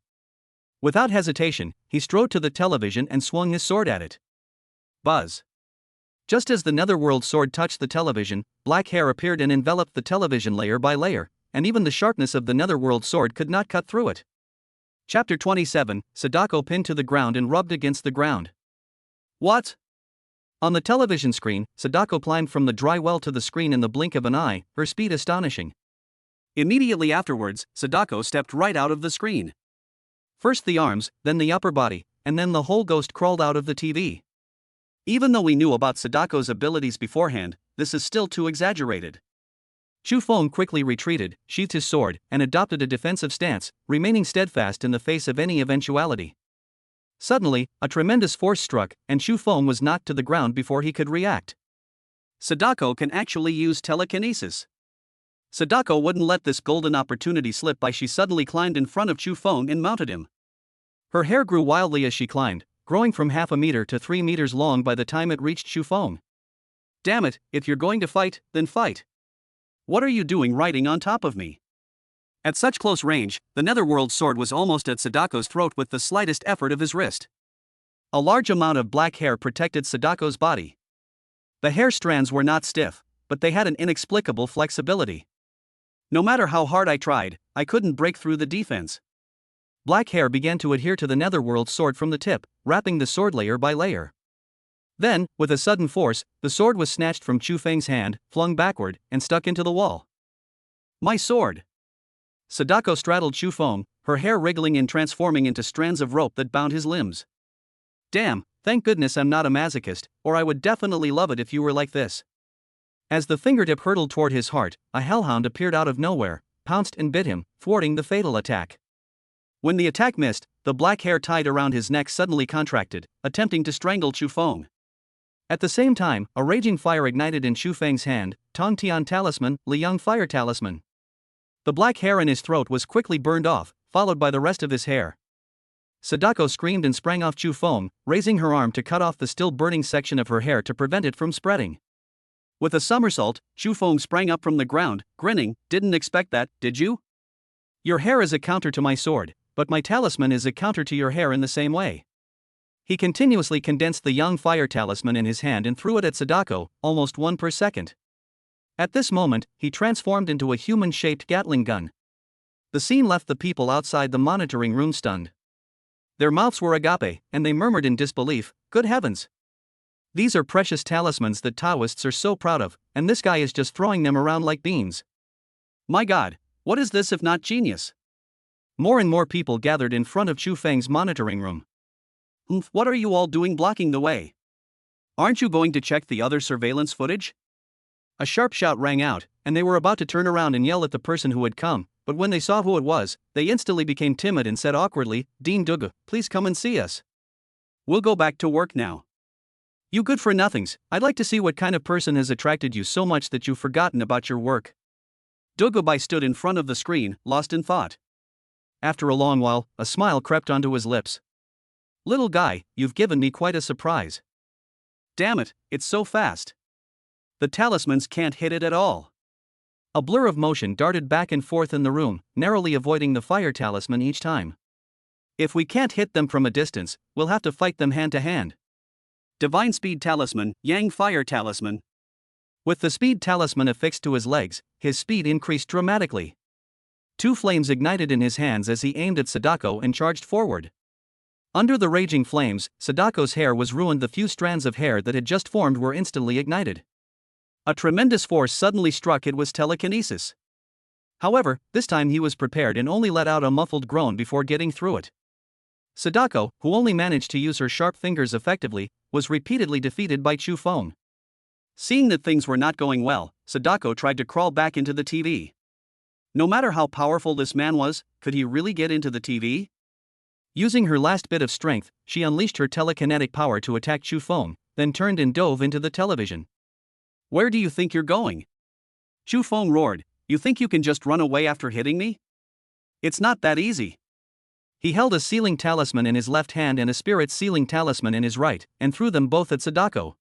Without hesitation, he strode to the television and swung his sword at it. Buzz. Just as the Netherworld sword touched the television, black hair appeared and enveloped the television layer by layer, and even the sharpness of the Netherworld sword could not cut through it. Chapter 27, Sadako pinned to the ground and rubbed against the ground. What? On the television screen, Sadako climbed from the dry well to the screen in the blink of an eye, her speed astonishing. Immediately afterwards, Sadako stepped right out of the screen. First the arms, then the upper body, and then the whole ghost crawled out of the TV. Even though we knew about Sadako's abilities beforehand, this is still too exaggerated. Chu Feng quickly retreated, sheathed his sword, and adopted a defensive stance, remaining steadfast in the face of any eventuality. Suddenly, a tremendous force struck, and Chu Feng was knocked to the ground before he could react. Sadako can actually use telekinesis. Sadako wouldn't let this golden opportunity slip by. She suddenly climbed in front of Chu Feng and mounted him. Her hair grew wildly as she climbed, growing from 0.5 meter to 3 meters long by the time it reached Chu Feng. Damn it, if you're going to fight, then fight. What are you doing riding on top of me? At such close range, the Netherworld sword was almost at Sadako's throat with the slightest effort of his wrist. A large amount of black hair protected Sadako's body. The hair strands were not stiff, but they had an inexplicable flexibility. No matter how hard I tried, I couldn't break through the defense. Black hair began to adhere to the netherworld sword from the tip, wrapping the sword layer by layer. Then, with a sudden force, the sword was snatched from Chu Feng's hand, flung backward, and stuck into the wall. My sword! Sadako straddled Chu Feng, her hair wriggling and transforming into strands of rope that bound his limbs. Damn, thank goodness I'm not a masochist, or I would definitely love it if you were like this. As the fingertip hurtled toward his heart, a hellhound appeared out of nowhere, pounced and bit him, thwarting the fatal attack. When the attack missed, the black hair tied around his neck suddenly contracted, attempting to strangle Chu Feng. At the same time, a raging fire ignited in Chu Feng's hand, Tong Tian Talisman, Liang Fire Talisman. The black hair in his throat was quickly burned off, followed by the rest of his hair. Sadako screamed and sprang off Chu Feng, raising her arm to cut off the still burning section of her hair to prevent it from spreading. With a somersault, Chu Feng sprang up from the ground, grinning. Didn't expect that, did you? Your hair is a counter to my sword, but my talisman is a counter to your hair in the same way. He continuously condensed the Yang Fire Talisman in his hand and threw it at Sadako, almost one per second. At this moment, he transformed into a human-shaped Gatling gun. The scene left the people outside the monitoring room stunned. Their mouths were agape, and they murmured in disbelief, "Good heavens! These are precious talismans that Taoists are so proud of, and this guy is just throwing them around like beans. My God, what is this if not genius?" More and more people gathered in front of Chu Feng's monitoring room. What are you all doing blocking the way? Aren't you going to check the other surveillance footage? A sharp shout rang out, and they were about to turn around and yell at the person who had come, but when they saw who it was, they instantly became timid and said awkwardly, "Dean Dugu, please come and see us. We'll go back to work now." You good-for-nothings, I'd like to see what kind of person has attracted you so much that you've forgotten about your work. Dugubai stood in front of the screen, lost in thought. After a long while, a smile crept onto his lips. Little guy, you've given me quite a surprise. Damn it, it's so fast. The talismans can't hit it at all. A blur of motion darted back and forth in the room, narrowly avoiding the fire talisman each time. If we can't hit them from a distance, we'll have to fight them hand to hand. Divine Speed Talisman, Yang Fire Talisman. With the Speed Talisman affixed to his legs, his speed increased dramatically. Two flames ignited in his hands as he aimed at Sadako and charged forward. Under the raging flames, Sadako's hair was ruined. The few strands of hair that had just formed were instantly ignited. A tremendous force suddenly struck. It was telekinesis. However, this time he was prepared and only let out a muffled groan before getting through it. Sadako, who only managed to use her sharp fingers effectively, was repeatedly defeated by Chu Feng. Seeing that things were not going well, Sadako tried to crawl back into the TV. No matter how powerful this man was, could he really get into the TV? Using her last bit of strength, she unleashed her telekinetic power to attack Chu Feng, then turned and dove into the television. Where do you think you're going? Chu Feng roared, You think you can just run away after hitting me? It's not that easy. He held a sealing talisman in his left hand and a spirit sealing talisman in his right, and threw them both at Sadako.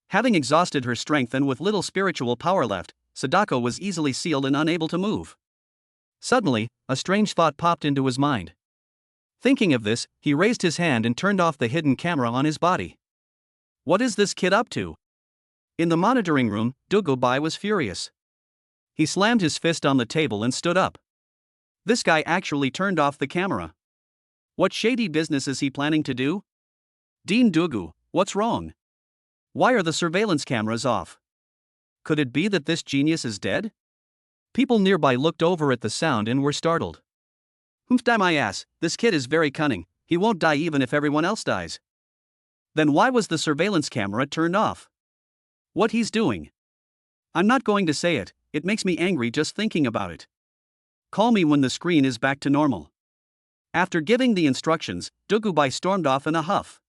Having exhausted her strength and with little spiritual power left, Sadako was easily sealed and unable to move. Suddenly, a strange thought popped into his mind. Thinking of this, he raised his hand and turned off the hidden camera on his body. What is this kid up to? In the monitoring room, Dugubai was furious. He slammed his fist on the table and stood up. This guy actually turned off the camera. What shady business is he planning to do? Dean Dugu, what's wrong? Why are the surveillance cameras off? Could it be that this genius is dead? People nearby looked over at the sound and were startled. Die my ass, this kid is very cunning, he won't die even if everyone else dies. Then why was the surveillance camera turned off? What he's doing? I'm not going to say it, it makes me angry just thinking about it. Call me when the screen is back to normal. After giving the instructions, Dugubai stormed off in a huff.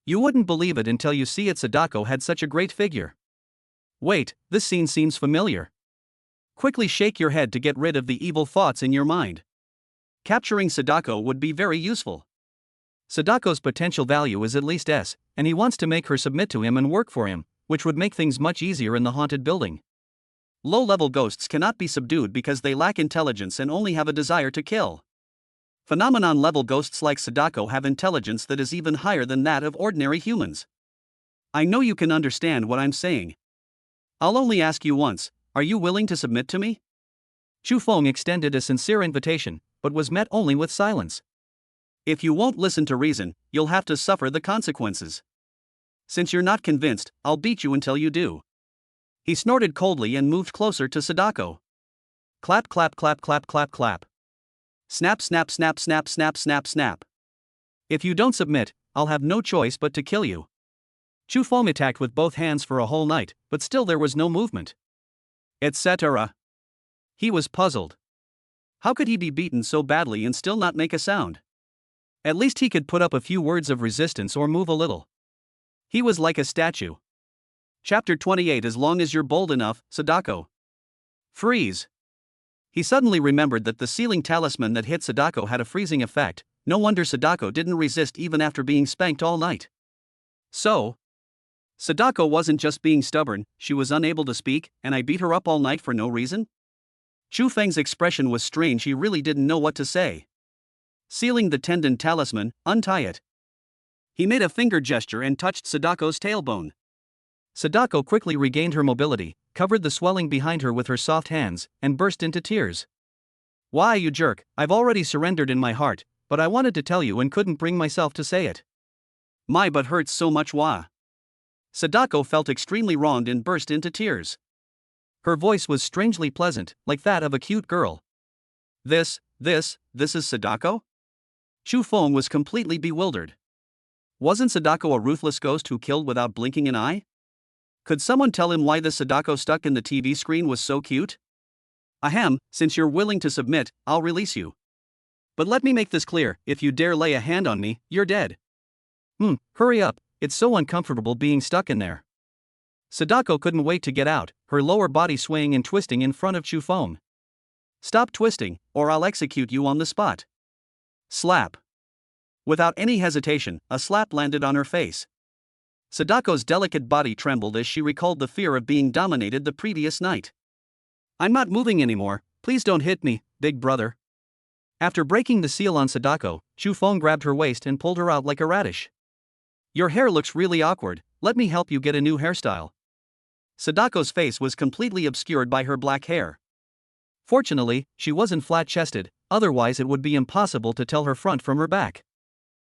You wouldn't believe it until you see it. Sadako had such a great figure. Wait, this scene seems familiar. Quickly shake your head to get rid of the evil thoughts in your mind. Capturing Sadako would be very useful. Sadako's potential value is at least S, and he wants to make her submit to him and work for him, which would make things much easier in the haunted building. Low-level ghosts cannot be subdued because they lack intelligence and only have a desire to kill. Phenomenon-level ghosts like Sadako have intelligence that is even higher than that of ordinary humans. I know you can understand what I'm saying. I'll only ask you once, are you willing to submit to me? Chu Feng extended a sincere invitation, but was met only with silence. If you won't listen to reason, you'll have to suffer the consequences. Since you're not convinced, I'll beat you until you do. He snorted coldly and moved closer to Sadako. Clap, clap, clap, clap, clap, clap. Snap, snap, snap, snap, snap, snap, snap. If you don't submit, I'll have no choice but to kill you. Chufeng attacked with both hands for a whole night, but still there was no movement. Etc. He was puzzled. How could he be beaten so badly and still not make a sound? At least he could put up a few words of resistance or move a little. He was like a statue. Chapter 28. As long as you're bold enough, Sadako. Freeze. He suddenly remembered that the sealing talisman that hit Sadako had a freezing effect. No wonder Sadako didn't resist even after being spanked all night. So, Sadako wasn't just being stubborn, she was unable to speak, and I beat her up all night for no reason? Chufeng's expression was strange, he really didn't know what to say. Sealing the tendon talisman, untie it. He made a finger gesture and touched Sadako's tailbone. Sadako quickly regained her mobility, covered the swelling behind her with her soft hands, and burst into tears. Why, you jerk, I've already surrendered in my heart, but I wanted to tell you and couldn't bring myself to say it. My butt hurts so much, wah. Sadako felt extremely wronged and burst into tears. Her voice was strangely pleasant, like that of a cute girl. This is Sadako? Chufeng was completely bewildered. Wasn't Sadako a ruthless ghost who killed without blinking an eye? Could someone tell him why the Sadako stuck in the TV screen was so cute? Ahem, since you're willing to submit, I'll release you. But let me make this clear, if you dare lay a hand on me, you're dead. Hurry up, it's so uncomfortable being stuck in there. Sadako couldn't wait to get out, her lower body swaying and twisting in front of Chufeng. Stop twisting, or I'll execute you on the spot. Slap. Without any hesitation, a slap landed on her face. Sadako's delicate body trembled as she recalled the fear of being dominated the previous night. I'm not moving anymore, please don't hit me, big brother. After breaking the seal on Sadako, Chufeng grabbed her waist and pulled her out like a radish. Your hair looks really awkward, let me help you get a new hairstyle. Sadako's face was completely obscured by her black hair. Fortunately, she wasn't flat-chested, otherwise it would be impossible to tell her front from her back.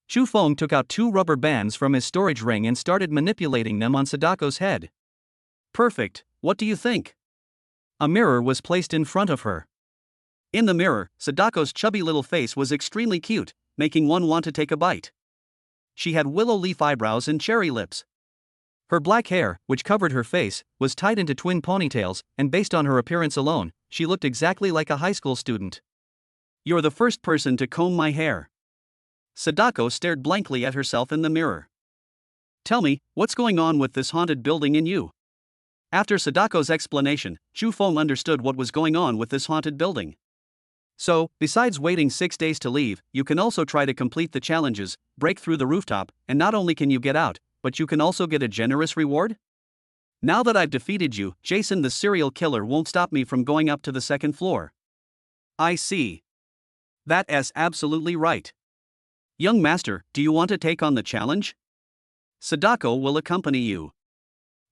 Chufeng took out 2 rubber bands from his storage ring and started manipulating them on Sadako's head. Perfect, what do you think? A mirror was placed in front of her. In the mirror, Sadako's chubby little face was extremely cute, making one want to take a bite. She had willow leaf eyebrows and cherry lips. Her black hair, which covered her face, was tied into twin ponytails, and based on her appearance alone, she looked exactly like a high school student. You're the first person to comb my hair. Sadako stared blankly at herself in the mirror. Tell me, what's going on with this haunted building and you? After Sadako's explanation, Chufeng understood what was going on with this haunted building. So, besides waiting 6 days to leave, you can also try to complete the challenges, break through the rooftop, and not only can you get out, but you can also get a generous reward? Now that I've defeated you, Jason the serial killer won't stop me from going up to the 2nd floor. I see. That's absolutely right. Young master, do you want to take on the challenge? Sadako will accompany you.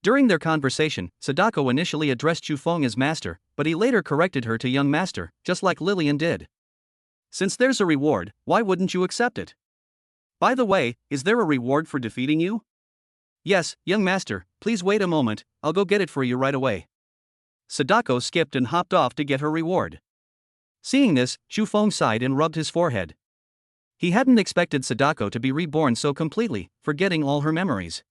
During their conversation, Sadako initially addressed Chufeng as master, but he later corrected her to young master, just like Lillian did. Since there's a reward, why wouldn't you accept it? By the way, is there a reward for defeating you? Yes, young master, please wait a moment, I'll go get it for you right away. Sadako skipped and hopped off to get her reward. Seeing this, Chufeng sighed and rubbed his forehead. He hadn't expected Sadako to be reborn so completely, forgetting all her memories.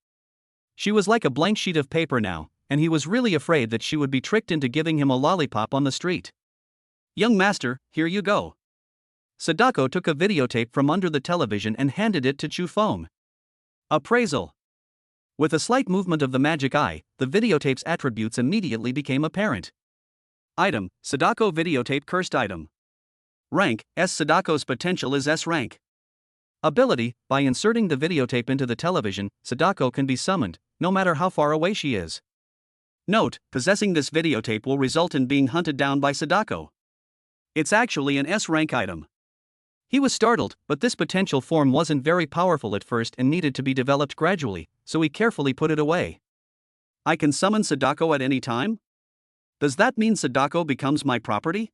She was like a blank sheet of paper now, and he was really afraid that she would be tricked into giving him a lollipop on the street. Young master, here you go. Sadako took a videotape from under the television and handed it to Chufeng. Appraisal. With a slight movement of the magic eye, the videotape's attributes immediately became apparent. Item, Sadako videotape cursed item. Rank, S. Sadako's potential is S rank. Ability, by inserting the videotape into the television, Sadako can be summoned, no matter how far away she is. Note, possessing this videotape will result in being hunted down by Sadako. It's actually an S rank item. He was startled, but this potential form wasn't very powerful at first and needed to be developed gradually, so he carefully put it away. I can summon Sadako at any time? Does that mean Sadako becomes my property?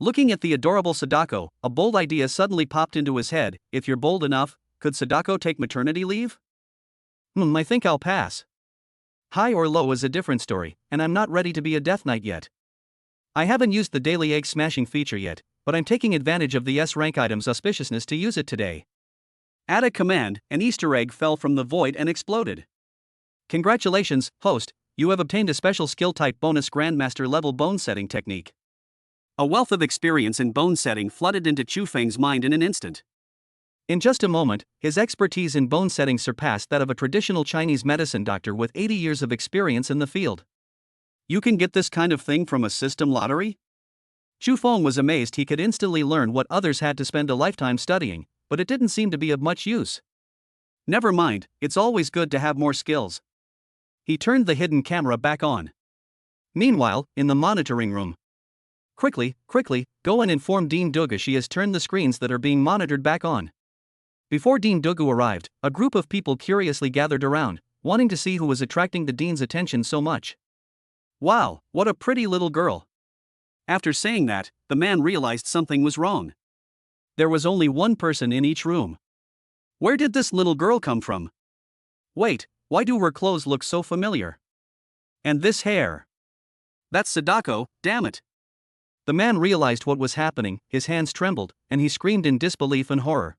Looking at the adorable Sadako, a bold idea suddenly popped into his head. If you're bold enough, could Sadako take maternity leave? I think I'll pass. High or low is a different story, and I'm not ready to be a Death Knight yet. I haven't used the daily egg smashing feature yet, but I'm taking advantage of the S-rank item's auspiciousness to use it today. At a command, an Easter egg fell from the void and exploded. Congratulations, host, you have obtained a special skill type bonus Grandmaster level bone setting technique. A wealth of experience in bone setting flooded into Chu Feng's mind in an instant. In just a moment, his expertise in bone setting surpassed that of a traditional Chinese medicine doctor with 80 years of experience in the field. You can get this kind of thing from a system lottery? Chu Feng was amazed he could instantly learn what others had to spend a lifetime studying, but it didn't seem to be of much use. Never mind, it's always good to have more skills. He turned the hidden camera back on. Meanwhile, in the monitoring room. Quickly, go and inform Dean Dugu she has turned the screens that are being monitored back on. Before Dean Dugu arrived, a group of people curiously gathered around, wanting to see who was attracting the Dean's attention so much. Wow, what a pretty little girl. After saying that, the man realized something was wrong. There was only one person in each room. Where did this little girl come from? Wait, why do her clothes look so familiar? And this hair? That's Sadako, damn it. The man realized what was happening, his hands trembled, and he screamed in disbelief and horror.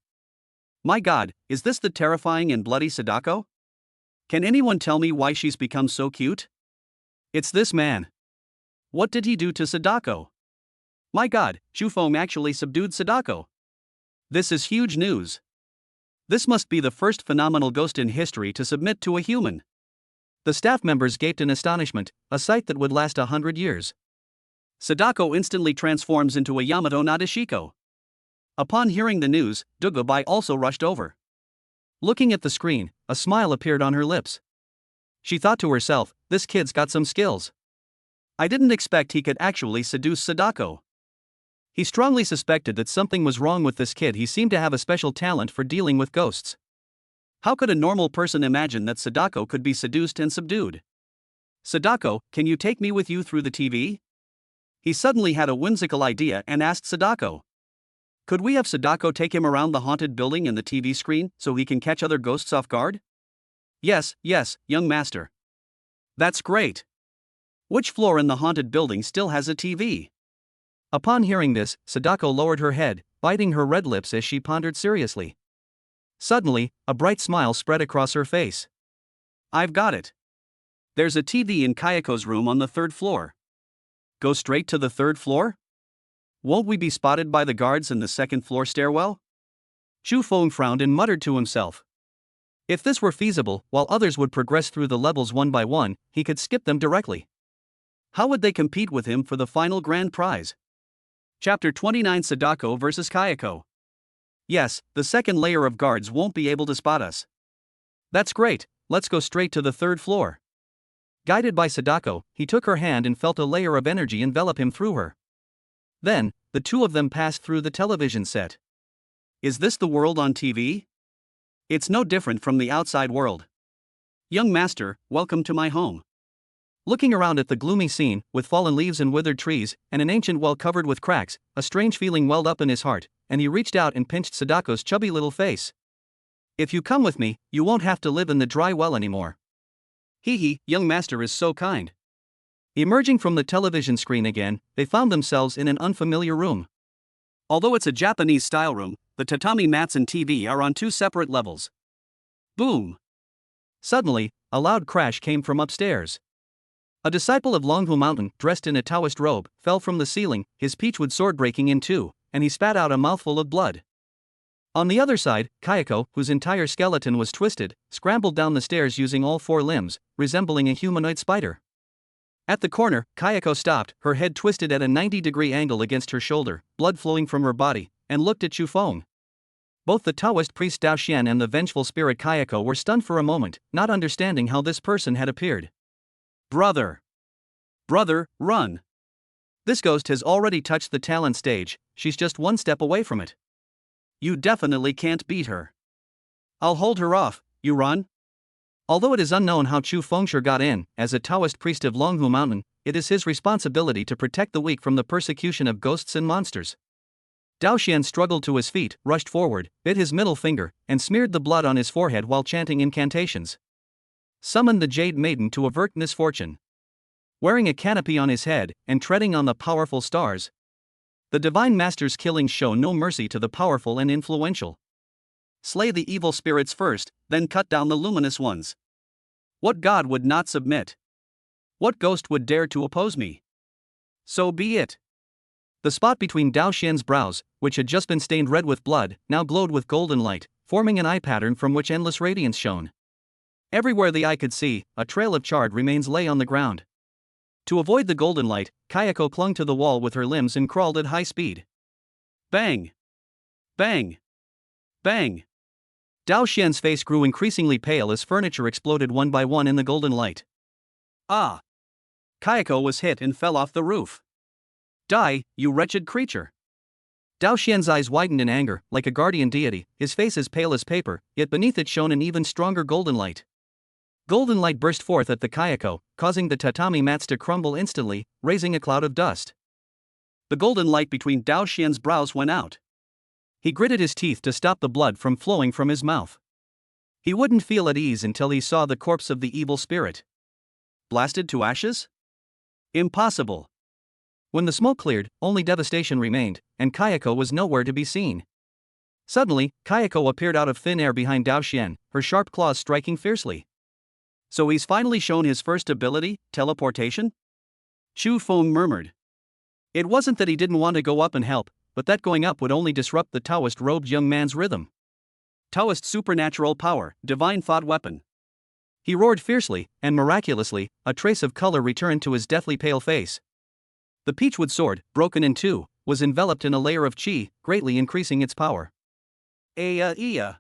My God, is this the terrifying and bloody Sadako? Can anyone tell me why she's become so cute? It's this man. What did he do to Sadako? My God, Chu Feng actually subdued Sadako. This is huge news. This must be the first phenomenal ghost in history to submit to a human. The staff members gaped in astonishment, a sight that would last 100 years. Sadako instantly transforms into a Yamato Nadeshiko. Upon hearing the news, Dugu also rushed over. Looking at the screen, a smile appeared on her lips. She thought to herself, this kid's got some skills. I didn't expect he could actually seduce Sadako. He strongly suspected that something was wrong with this kid. He seemed to have a special talent for dealing with ghosts. How could a normal person imagine that Sadako could be seduced and subdued? Sadako, can you take me with you through the TV? He suddenly had a whimsical idea and asked Sadako. Could we have Sadako take him around the haunted building and the TV screen so he can catch other ghosts off guard? Yes, young master. That's great. Which floor in the haunted building still has a TV? Upon hearing this, Sadako lowered her head, biting her red lips as she pondered seriously. Suddenly, a bright smile spread across her face. I've got it. There's a TV in Kayako's room on the 3rd floor. Go straight to the 3rd floor? Won't we be spotted by the guards in the 2nd floor stairwell? Chu Feng frowned and muttered to himself. If this were feasible, while others would progress through the levels one by one, he could skip them directly. How would they compete with him for the final grand prize? Chapter 29 Sadako vs Kayako. Yes, the 2nd layer of guards won't be able to spot us. That's great, let's go straight to the 3rd floor. Guided by Sadako, he took her hand and felt a layer of energy envelop him through her. Then, the two of them passed through the television set. Is this the world on TV? It's no different from the outside world. Young master, welcome to my home. Looking around at the gloomy scene, with fallen leaves and withered trees, and an ancient well covered with cracks, a strange feeling welled up in his heart, and he reached out and pinched Sadako's chubby little face. If you come with me, you won't have to live in the dry well anymore. Hee, young master is so kind. Emerging from the television screen again, they found themselves in an unfamiliar room. Although it's a Japanese-style room, the tatami mats and TV are on 2 separate levels. Boom! Suddenly, a loud crash came from upstairs. A disciple of Longhu Mountain, dressed in a Taoist robe, fell from the ceiling, his peachwood sword breaking in two, and he spat out a mouthful of blood. On the other side, Kayako, whose entire skeleton was twisted, scrambled down the stairs using all 4 limbs, resembling a humanoid spider. At the corner, Kayako stopped, her head twisted at a 90-degree angle against her shoulder, blood flowing from her body, and looked at Chu Feng. Both the Taoist priest Dao Xian and the vengeful spirit Kayako were stunned for a moment, not understanding how this person had appeared. Brother, run! This ghost has already touched the talent stage, she's just 1 step away from it. You definitely can't beat her. I'll hold her off, you run? Although it is unknown how Chu Fengshe got in, as a Taoist priest of Longhu Mountain, it is his responsibility to protect the weak from the persecution of ghosts and monsters. Dao Xian struggled to his feet, rushed forward, bit his middle finger, and smeared the blood on his forehead while chanting incantations. Summoned the Jade Maiden to avert misfortune. Wearing a canopy on his head, and treading on the powerful stars, the Divine Master's killings show no mercy to the powerful and influential. Slay the evil spirits first, then cut down the luminous ones. What god would not submit? What ghost would dare to oppose me? So be it. The spot between Dao Xian's brows, which had just been stained red with blood, now glowed with golden light, forming an eye pattern from which endless radiance shone. Everywhere the eye could see, a trail of charred remains lay on the ground. To avoid the golden light, Kayako clung to the wall with her limbs and crawled at high speed. Bang! Bang! Bang! Dao Xian's face grew increasingly pale as furniture exploded one by one in the golden light. Ah! Kayako was hit and fell off the roof. Die, you wretched creature! Dao Xian's eyes widened in anger, like a guardian deity, his face as pale as paper, yet beneath it shone an even stronger golden light. Golden light burst forth at the Kayako, causing the tatami mats to crumble instantly, raising a cloud of dust. The golden light between Dao Xian's brows went out. He gritted his teeth to stop the blood from flowing from his mouth. He wouldn't feel at ease until he saw the corpse of the evil spirit. Blasted to ashes? Impossible. When the smoke cleared, only devastation remained, and Kayako was nowhere to be seen. Suddenly, Kayako appeared out of thin air behind Dao Xian, her sharp claws striking fiercely. So he's finally shown his first ability, teleportation? Chu Feng murmured. It wasn't that he didn't want to go up and help, but that going up would only disrupt the Taoist-robed young man's rhythm. Taoist supernatural power, divine thought weapon. He roared fiercely, and miraculously, a trace of color returned to his deathly pale face. The peachwood sword, broken in two, was enveloped in a layer of qi, greatly increasing its power. Dao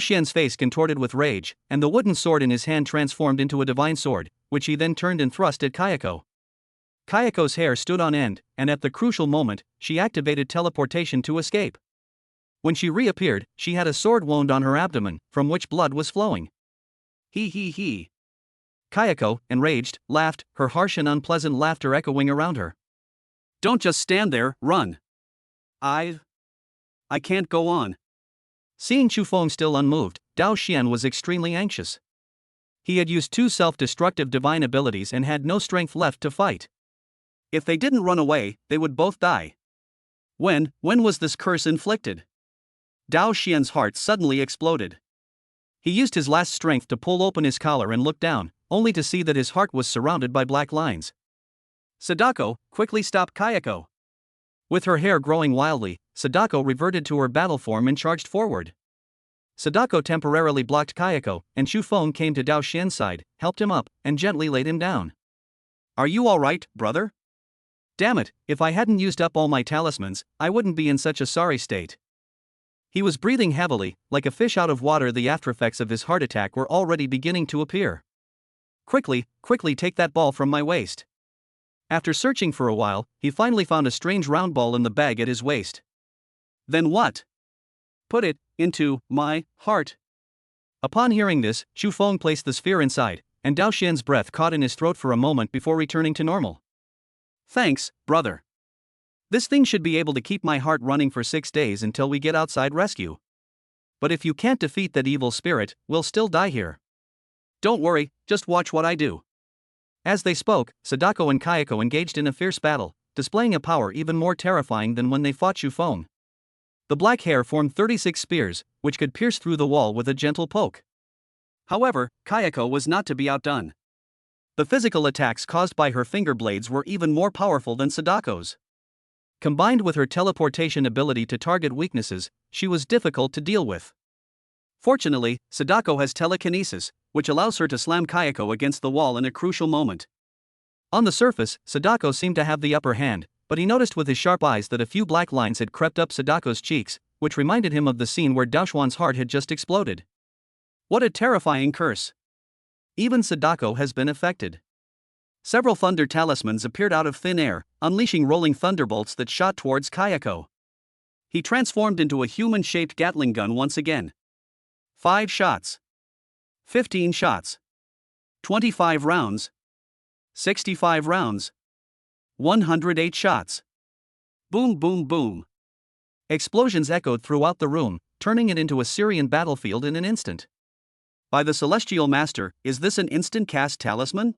Xian's face contorted with rage, and the wooden sword in his hand transformed into a divine sword, which he then turned and thrust at Kayako. Kayako's hair stood on end, and at the crucial moment, she activated teleportation to escape. When she reappeared, she had a sword wound on her abdomen, from which blood was flowing. He. Kayako, enraged, laughed, her harsh and unpleasant laughter echoing around her. Don't just stand there, run. I can't go on. Seeing Chu Feng still unmoved, Dao Xian was extremely anxious. He had used two self-destructive divine abilities and had no strength left to fight. If they didn't run away, they would both die. When was this curse inflicted? Dao Xian's heart suddenly exploded. He used his last strength to pull open his collar and look down, only to see that his heart was surrounded by black lines. Sadako, quickly stop Kayako. With her hair growing wildly, Sadako reverted to her battle form and charged forward. Sadako temporarily blocked Kayako, and Chu Feng came to Dao Xian's side, helped him up, and gently laid him down. Are you alright, brother? Damn it, if I hadn't used up all my talismans, I wouldn't be in such a sorry state. He was breathing heavily, like a fish out of water. The aftereffects of his heart attack were already beginning to appear. Quickly take that ball from my waist. After searching for a while, he finally found a strange round ball in the bag at his waist. Then what? Put it into my heart. Upon hearing this, Chu Feng placed the sphere inside, and Dao Xian's breath caught in his throat for a moment before returning to normal. Thanks, brother. This thing should be able to keep my heart running for 6 days until we get outside rescue. But if you can't defeat that evil spirit, we'll still die here. Don't worry, just watch what I do. As they spoke, Sadako and Kayako engaged in a fierce battle, displaying a power even more terrifying than when they fought Chu Feng. The black hair formed 36 spears, which could pierce through the wall with a gentle poke. However, Kayako was not to be outdone. The physical attacks caused by her finger blades were even more powerful than Sadako's. Combined with her teleportation ability to target weaknesses, she was difficult to deal with. Fortunately, Sadako has telekinesis, which allows her to slam Kayako against the wall in a crucial moment. On the surface, Sadako seemed to have the upper hand, but he noticed with his sharp eyes that a few black lines had crept up Sadako's cheeks, which reminded him of the scene where Dao Xuan's heart had just exploded. What a terrifying curse! Even Sadako has been affected. Several thunder talismans appeared out of thin air, unleashing rolling thunderbolts that shot towards Kayako. He transformed into a human-shaped Gatling gun once again. 5 shots. 15 shots. 25 rounds. 65 rounds. 108 shots. Boom, boom, boom. Explosions echoed throughout the room, turning it into a Syrian battlefield in an instant. By the Celestial Master, is this an instant cast talisman?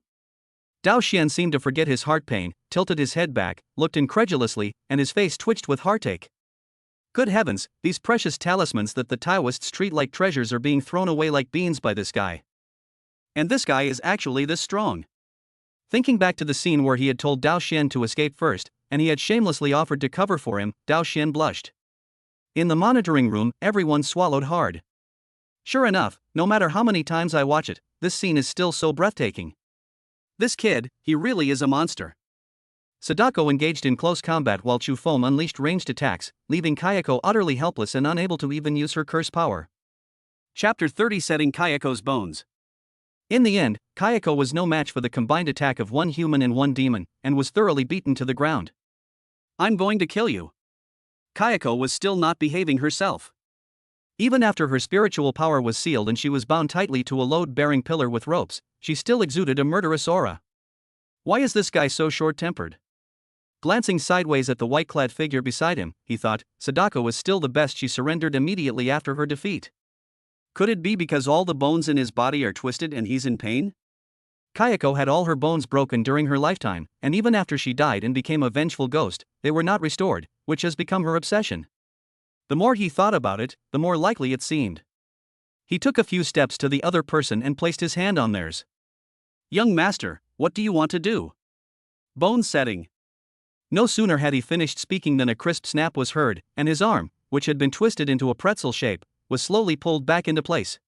Dao Xian seemed to forget his heart pain, tilted his head back, looked incredulously, and his face twitched with heartache. Good heavens, these precious talismans that the Taoists treat like treasures are being thrown away like beans by this guy. And this guy is actually this strong. Thinking back to the scene where he had told Dao Xian to escape first, and he had shamelessly offered to cover for him, Dao Xian blushed. In the monitoring room, everyone swallowed hard. Sure enough, no matter how many times I watch it, this scene is still so breathtaking. This kid, he really is a monster. Sadako engaged in close combat while Chu Feng unleashed ranged attacks, leaving Kayako utterly helpless and unable to even use her curse power. Chapter 30, Setting Kayako's Bones. In the end, Kayako was no match for the combined attack of one human and one demon, and was thoroughly beaten to the ground. I'm going to kill you. Kayako was still not behaving herself. Even after her spiritual power was sealed and she was bound tightly to a load-bearing pillar with ropes, she still exuded a murderous aura. Why is this guy so short-tempered? Glancing sideways at the white-clad figure beside him, he thought, Sadako was still the best. She surrendered immediately after her defeat. Could it be because all the bones in his body are twisted and he's in pain? Kayako had all her bones broken during her lifetime, and even after she died and became a vengeful ghost, they were not restored, which has become her obsession. The more he thought about it, the more likely it seemed. He took a few steps to the other person and placed his hand on theirs. Young master, what do you want to do? Bone setting. No sooner had he finished speaking than a crisp snap was heard, and his arm, which had been twisted into a pretzel shape, was slowly pulled back into place.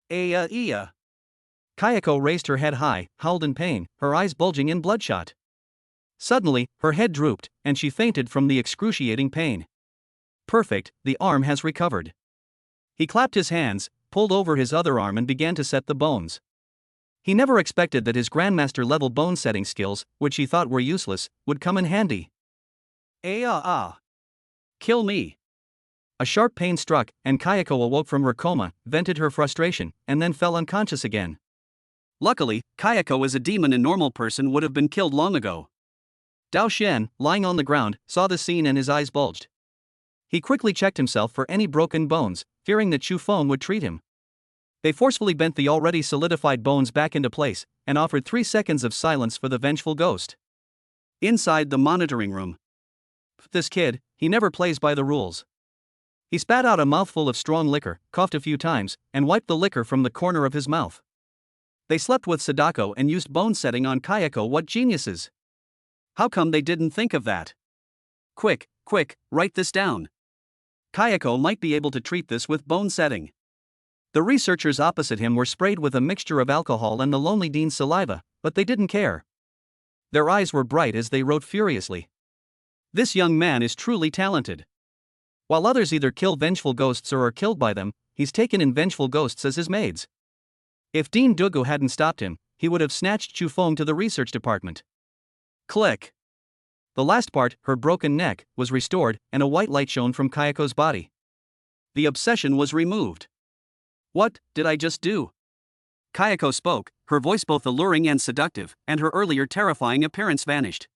Kayako raised her head high, howled in pain, her eyes bulging in bloodshot. Suddenly, her head drooped, and she fainted from the excruciating pain. Perfect, the arm has recovered. He clapped his hands, pulled over his other arm and began to set the bones. He never expected that his Grandmaster-level bone-setting skills, which he thought were useless, would come in handy. Kill me. A sharp pain struck, and Kayako awoke from her coma, vented her frustration, and then fell unconscious again. Luckily, Kayako as a demon and normal person would have been killed long ago. Dao Xian, lying on the ground, saw the scene and his eyes bulged. He quickly checked himself for any broken bones, fearing that Chu Feng would treat him. They forcefully bent the already solidified bones back into place, and offered 3 seconds of silence for the vengeful ghost. Inside the monitoring room. This kid, he never plays by the rules. He spat out a mouthful of strong liquor, coughed a few times, and wiped the liquor from the corner of his mouth. They slept with Sadako and used bone setting on Kayako. What geniuses! How come they didn't think of that? Quick, write this down. Kayako might be able to treat this with bone setting. The researchers opposite him were sprayed with a mixture of alcohol and the lonely Dean's saliva, but they didn't care. Their eyes were bright as they wrote furiously. This young man is truly talented. While others either kill vengeful ghosts or are killed by them, he's taken in vengeful ghosts as his maids. If Dean Dugu hadn't stopped him, he would have snatched Chu Feng to the research department. Click. The last part, her broken neck, was restored, and a white light shone from Kayako's body. The obsession was removed. What did I just do? Kayako spoke, her voice both alluring and seductive, and her earlier terrifying appearance vanished.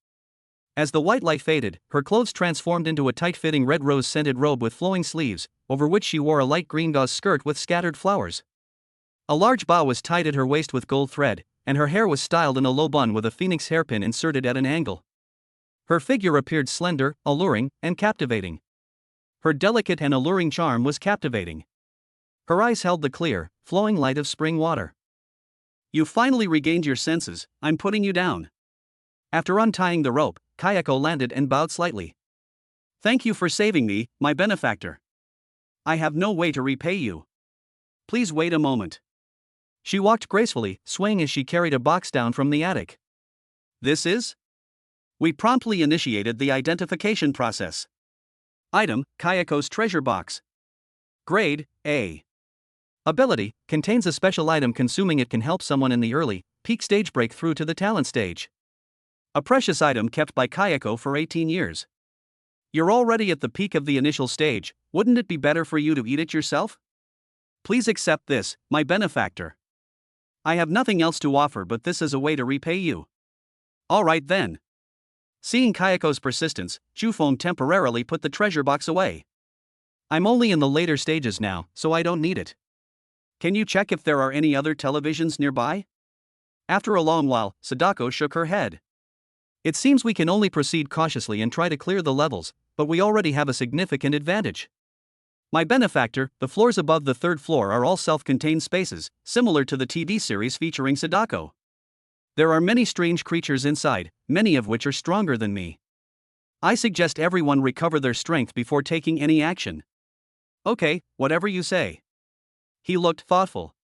As the white light faded, her clothes transformed into a tight-fitting red rose-scented robe with flowing sleeves, over which she wore a light green gauze skirt with scattered flowers. A large bow was tied at her waist with gold thread, and her hair was styled in a low bun with a phoenix hairpin inserted at an angle. Her figure appeared slender, alluring, and captivating. Her delicate and alluring charm was captivating. Her eyes held the clear, flowing light of spring water. You finally regained your senses, I'm putting you down. After untying the rope, Kayako landed and bowed slightly. Thank you for saving me, my benefactor. I have no way to repay you. Please wait a moment. She walked gracefully, swaying as she carried a box down from the attic. This is? We promptly initiated the identification process. Item, Kayako's treasure box. Grade, A. Ability, contains a special item. Consuming it can help someone in the early, peak stage break through to the talent stage. A precious item kept by Kayako for 18 years. You're already at the peak of the initial stage, wouldn't it be better for you to eat it yourself? Please accept this, my benefactor. I have nothing else to offer, but this is a way to repay you. Alright then. Seeing Kayako's persistence, Chufeng temporarily put the treasure box away. I'm only in the later stages now, so I don't need it. Can you check if there are any other televisions nearby? After a long while, Sadako shook her head. It seems we can only proceed cautiously and try to clear the levels, but we already have a significant advantage. My benefactor, the floors above the third floor are all self-contained spaces, similar to the TV series featuring Sadako. There are many strange creatures inside, many of which are stronger than me. I suggest everyone recover their strength before taking any action. Okay, whatever you say. He looked thoughtful.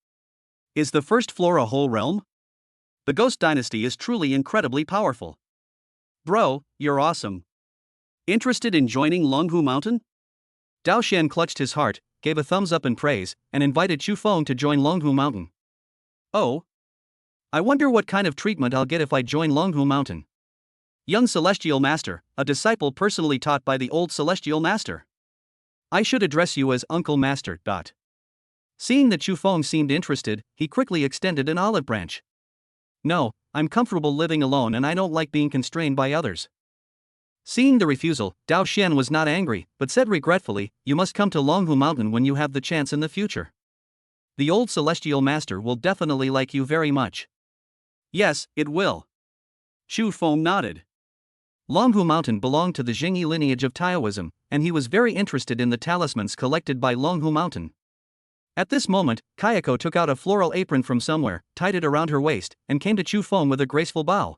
Is the first floor a whole realm? The Ghost Dynasty is truly incredibly powerful. Bro, you're awesome. Interested in joining Longhu Mountain? Dao Xian clutched his heart, gave a thumbs up in praise, and invited Chufeng to join Longhu Mountain. Oh? I wonder what kind of treatment I'll get if I join Longhu Mountain. Young Celestial Master, a disciple personally taught by the old Celestial Master. I should address you as Uncle Master. Seeing that Chufeng seemed interested, he quickly extended an olive branch. No, I'm comfortable living alone and I don't like being constrained by others. Seeing the refusal, Dao Xian was not angry, but said regretfully, you must come to Longhu Mountain when you have the chance in the future. The old Celestial Master will definitely like you very much. Yes, it will. Chufeng nodded. Longhu Mountain belonged to the Jingyi lineage of Taoism, and he was very interested in the talismans collected by Longhu Mountain. At this moment, Kayako took out a floral apron from somewhere, tied it around her waist, and came to Chufeng with a graceful bow.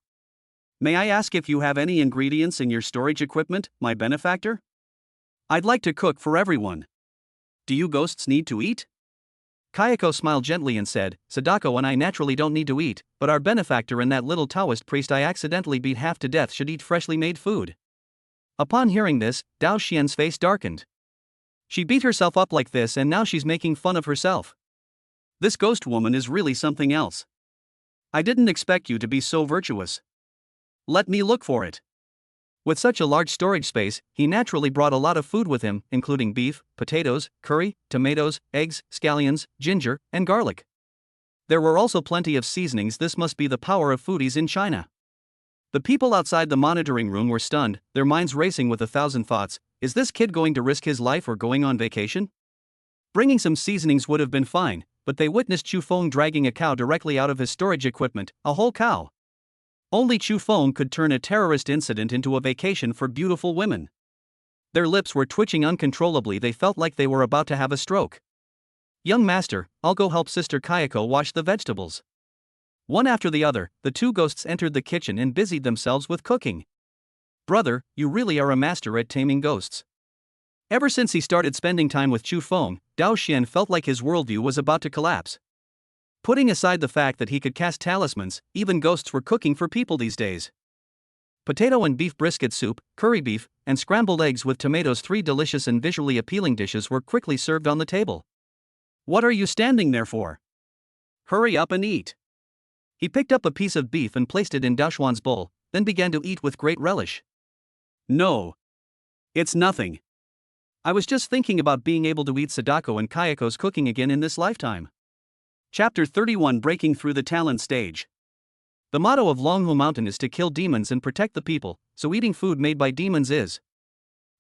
May I ask if you have any ingredients in your storage equipment, my benefactor? I'd like to cook for everyone. Do you ghosts need to eat? Kayako smiled gently and said, Sadako and I naturally don't need to eat, but our benefactor and that little Taoist priest I accidentally beat half to death should eat freshly made food. Upon hearing this, Dao Xian's face darkened. She beat herself up like this and now she's making fun of herself. This ghost woman is really something else. I didn't expect you to be so virtuous. Let me look for it. With such a large storage space, he naturally brought a lot of food with him, including beef, potatoes, curry, tomatoes, eggs, scallions, ginger, and garlic. There were also plenty of seasonings. This must be the power of foodies in China. The people outside the monitoring room were stunned, their minds racing with 1,000 thoughts. Is this kid going to risk his life or going on vacation? Bringing some seasonings would have been fine, but they witnessed Chufeng dragging a cow directly out of his storage equipment, a whole cow. Only Chufeng could turn a terrorist incident into a vacation for beautiful women. Their lips were twitching uncontrollably, they felt like they were about to have a stroke. Young master, I'll go help Sister Kayako wash the vegetables. One after the other, the two ghosts entered the kitchen and busied themselves with cooking. Brother, you really are a master at taming ghosts. Ever since he started spending time with Chufeng, Dao Xian felt like his worldview was about to collapse. Putting aside the fact that he could cast talismans, even ghosts were cooking for people these days. Potato and beef brisket soup, curry beef, and scrambled eggs with tomatoes, 3 delicious and visually appealing dishes were quickly served on the table. What are you standing there for? Hurry up and eat. He picked up a piece of beef and placed it in Dao Xuan's bowl, then began to eat with great relish. No. It's nothing. I was just thinking about being able to eat Sadako and Kayako's cooking again in this lifetime. Chapter 31, Breaking Through the Talent Stage. The motto of Longhu Mountain is to kill demons and protect the people, so eating food made by demons is.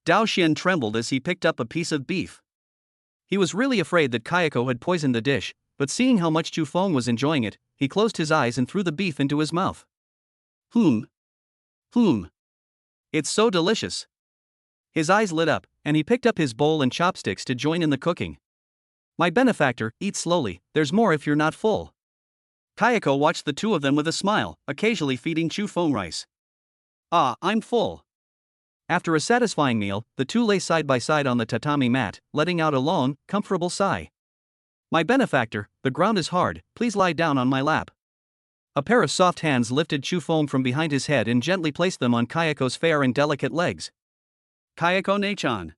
Dao Xian trembled as he picked up a piece of beef. He was really afraid that Kayako had poisoned the dish, but seeing how much Chufeng was enjoying it, he closed his eyes and threw the beef into his mouth. It's so delicious. His eyes lit up, and he picked up his bowl and chopsticks to join in the cooking. My benefactor, eat slowly, there's more if you're not full. Kayako watched the two of them with a smile, occasionally feeding Chufeng rice. Ah, I'm full. After a satisfying meal, the two lay side by side on the tatami mat, letting out a long, comfortable sigh. My benefactor, the ground is hard, please lie down on my lap. A pair of soft hands lifted Chufeng from behind his head and gently placed them on Kayako's fair and delicate legs. Kayako Nechan.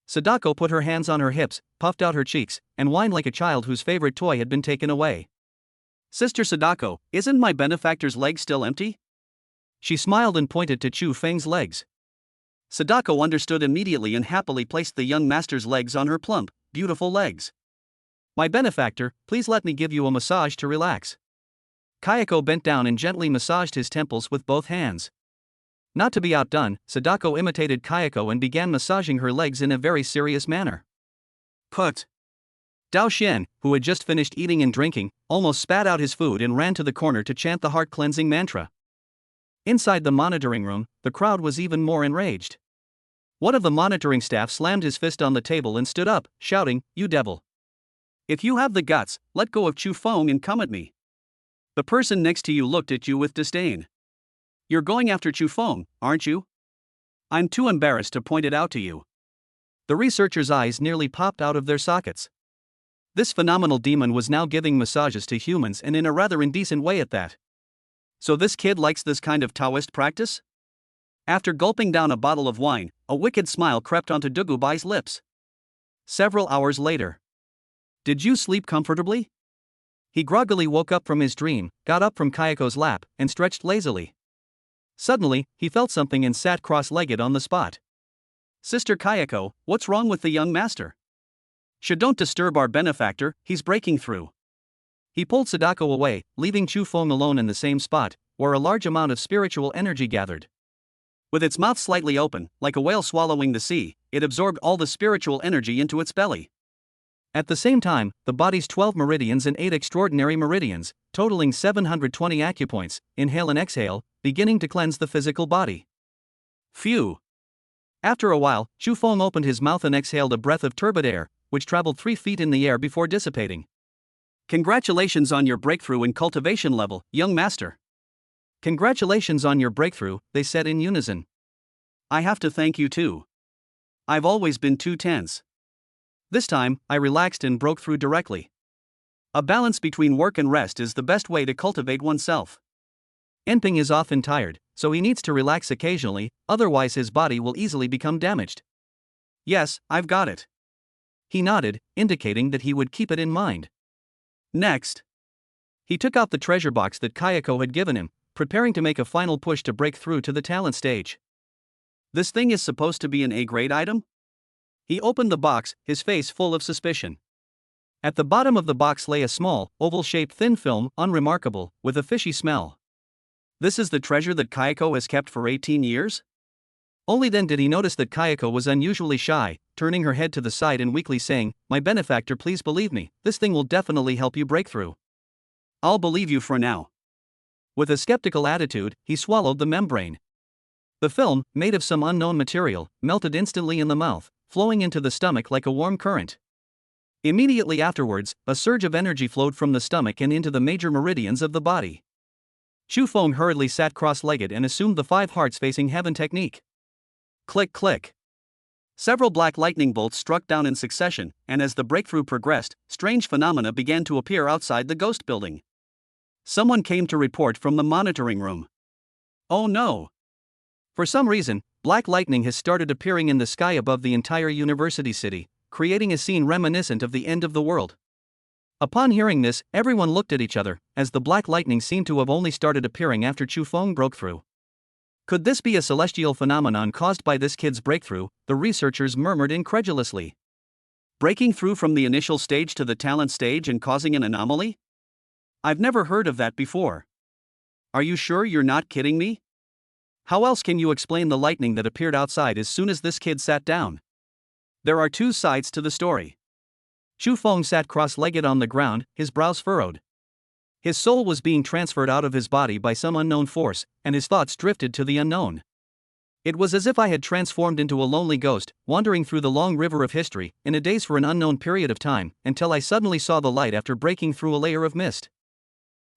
Sadako put her hands on her hips, puffed out her cheeks, and whined like a child whose favorite toy had been taken away. Sister Sadako, isn't my benefactor's leg still empty? She smiled and pointed to Chufeng's legs. Sadako understood immediately and happily placed the young master's legs on her plump, beautiful legs. My benefactor, please let me give you a massage to relax. Kayako bent down and gently massaged his temples with both hands. Not to be outdone, Sadako imitated Kayako and began massaging her legs in a very serious manner. Put. Dao Xian, who had just finished eating and drinking, almost spat out his food and ran to the corner to chant the heart-cleansing mantra. Inside the monitoring room, the crowd was even more enraged. One of the monitoring staff slammed his fist on the table and stood up, shouting, "You devil! If you have the guts, let go of Chu Feng and come at me." The person next to you looked at you with disdain. "You're going after Chu Feng, aren't you? I'm too embarrassed to point it out to you." The researchers' eyes nearly popped out of their sockets. This phenomenal demon was now giving massages to humans, and in a rather indecent way at that. So this kid likes this kind of Taoist practice? After gulping down a bottle of wine, a wicked smile crept onto Dugubai's lips. Several hours later. "Did you sleep comfortably?" He groggily woke up from his dream, got up from Kayako's lap, and stretched lazily. Suddenly, he felt something and sat cross-legged on the spot. "Sister Kayako, what's wrong with the young master? Don't disturb our benefactor, he's breaking through." He pulled Sadako away, leaving Chu Feng alone in the same spot, where a large amount of spiritual energy gathered. With its mouth slightly open, like a whale swallowing the sea, it absorbed all the spiritual energy into its belly. At the same time, the body's 12 meridians and 8 extraordinary meridians, totaling 720 acupoints, inhale and exhale, beginning to cleanse the physical body. Phew! After a while, Chu Feng opened his mouth and exhaled a breath of turbid air, which traveled 3 feet in the air before dissipating. "Congratulations on your breakthrough in cultivation level, young master." "Congratulations on your breakthrough," they said in unison. "I have to thank you too. I've always been too tense. This time, I relaxed and broke through directly." A balance between work and rest is the best way to cultivate oneself. Enping is often tired, so he needs to relax occasionally, otherwise his body will easily become damaged. "Yes, I've got it." He nodded, indicating that he would keep it in mind. Next. He took out the treasure box that Kayako had given him, preparing to make a final push to break through to the talent stage. "This thing is supposed to be an A-grade item?" He opened the box, his face full of suspicion. At the bottom of the box lay a small, oval-shaped thin film, unremarkable, with a fishy smell. This is the treasure that Kayako has kept for 18 years? Only then did he notice that Kayako was unusually shy, turning her head to the side and weakly saying, "My benefactor, please believe me, this thing will definitely help you break through." "I'll believe you for now." With a skeptical attitude, he swallowed the membrane. The film, made of some unknown material, melted instantly in the mouth, flowing into the stomach like a warm current. Immediately afterwards, a surge of energy flowed from the stomach and into the major meridians of the body. Chu Feng hurriedly sat cross-legged and assumed the 5 hearts facing heaven technique. Click click. Several black lightning bolts struck down in succession, and as the breakthrough progressed, strange phenomena began to appear outside the ghost building. Someone came to report from the monitoring room. "Oh no! For some reason, black lightning has started appearing in the sky above the entire university city, creating a scene reminiscent of the end of the world." Upon hearing this, everyone looked at each other, as the black lightning seemed to have only started appearing after Chu Feng broke through. Could this be a celestial phenomenon caused by this kid's breakthrough? The researchers murmured incredulously. Breaking through from the initial stage to the talent stage and causing an anomaly? I've never heard of that before. Are you sure you're not kidding me? How else can you explain the lightning that appeared outside as soon as this kid sat down? There are 2 sides to the story. Chu Feng sat cross-legged on the ground, his brows furrowed. His soul was being transferred out of his body by some unknown force, and his thoughts drifted to the unknown. It was as if I had transformed into a lonely ghost, wandering through the long river of history, in a daze for an unknown period of time, until I suddenly saw the light after breaking through a layer of mist.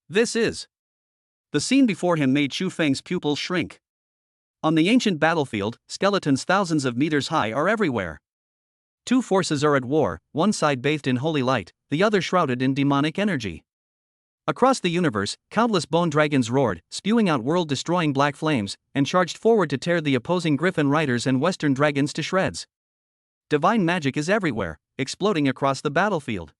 This is. The scene before him made Chu Feng's pupils shrink. On the ancient battlefield, skeletons thousands of meters high are everywhere. 2 forces are at war, one side bathed in holy light, the other shrouded in demonic energy. Across the universe, countless bone dragons roared, spewing out world-destroying black flames, and charged forward to tear the opposing griffin riders and western dragons to shreds. Divine magic is everywhere, exploding across the battlefield.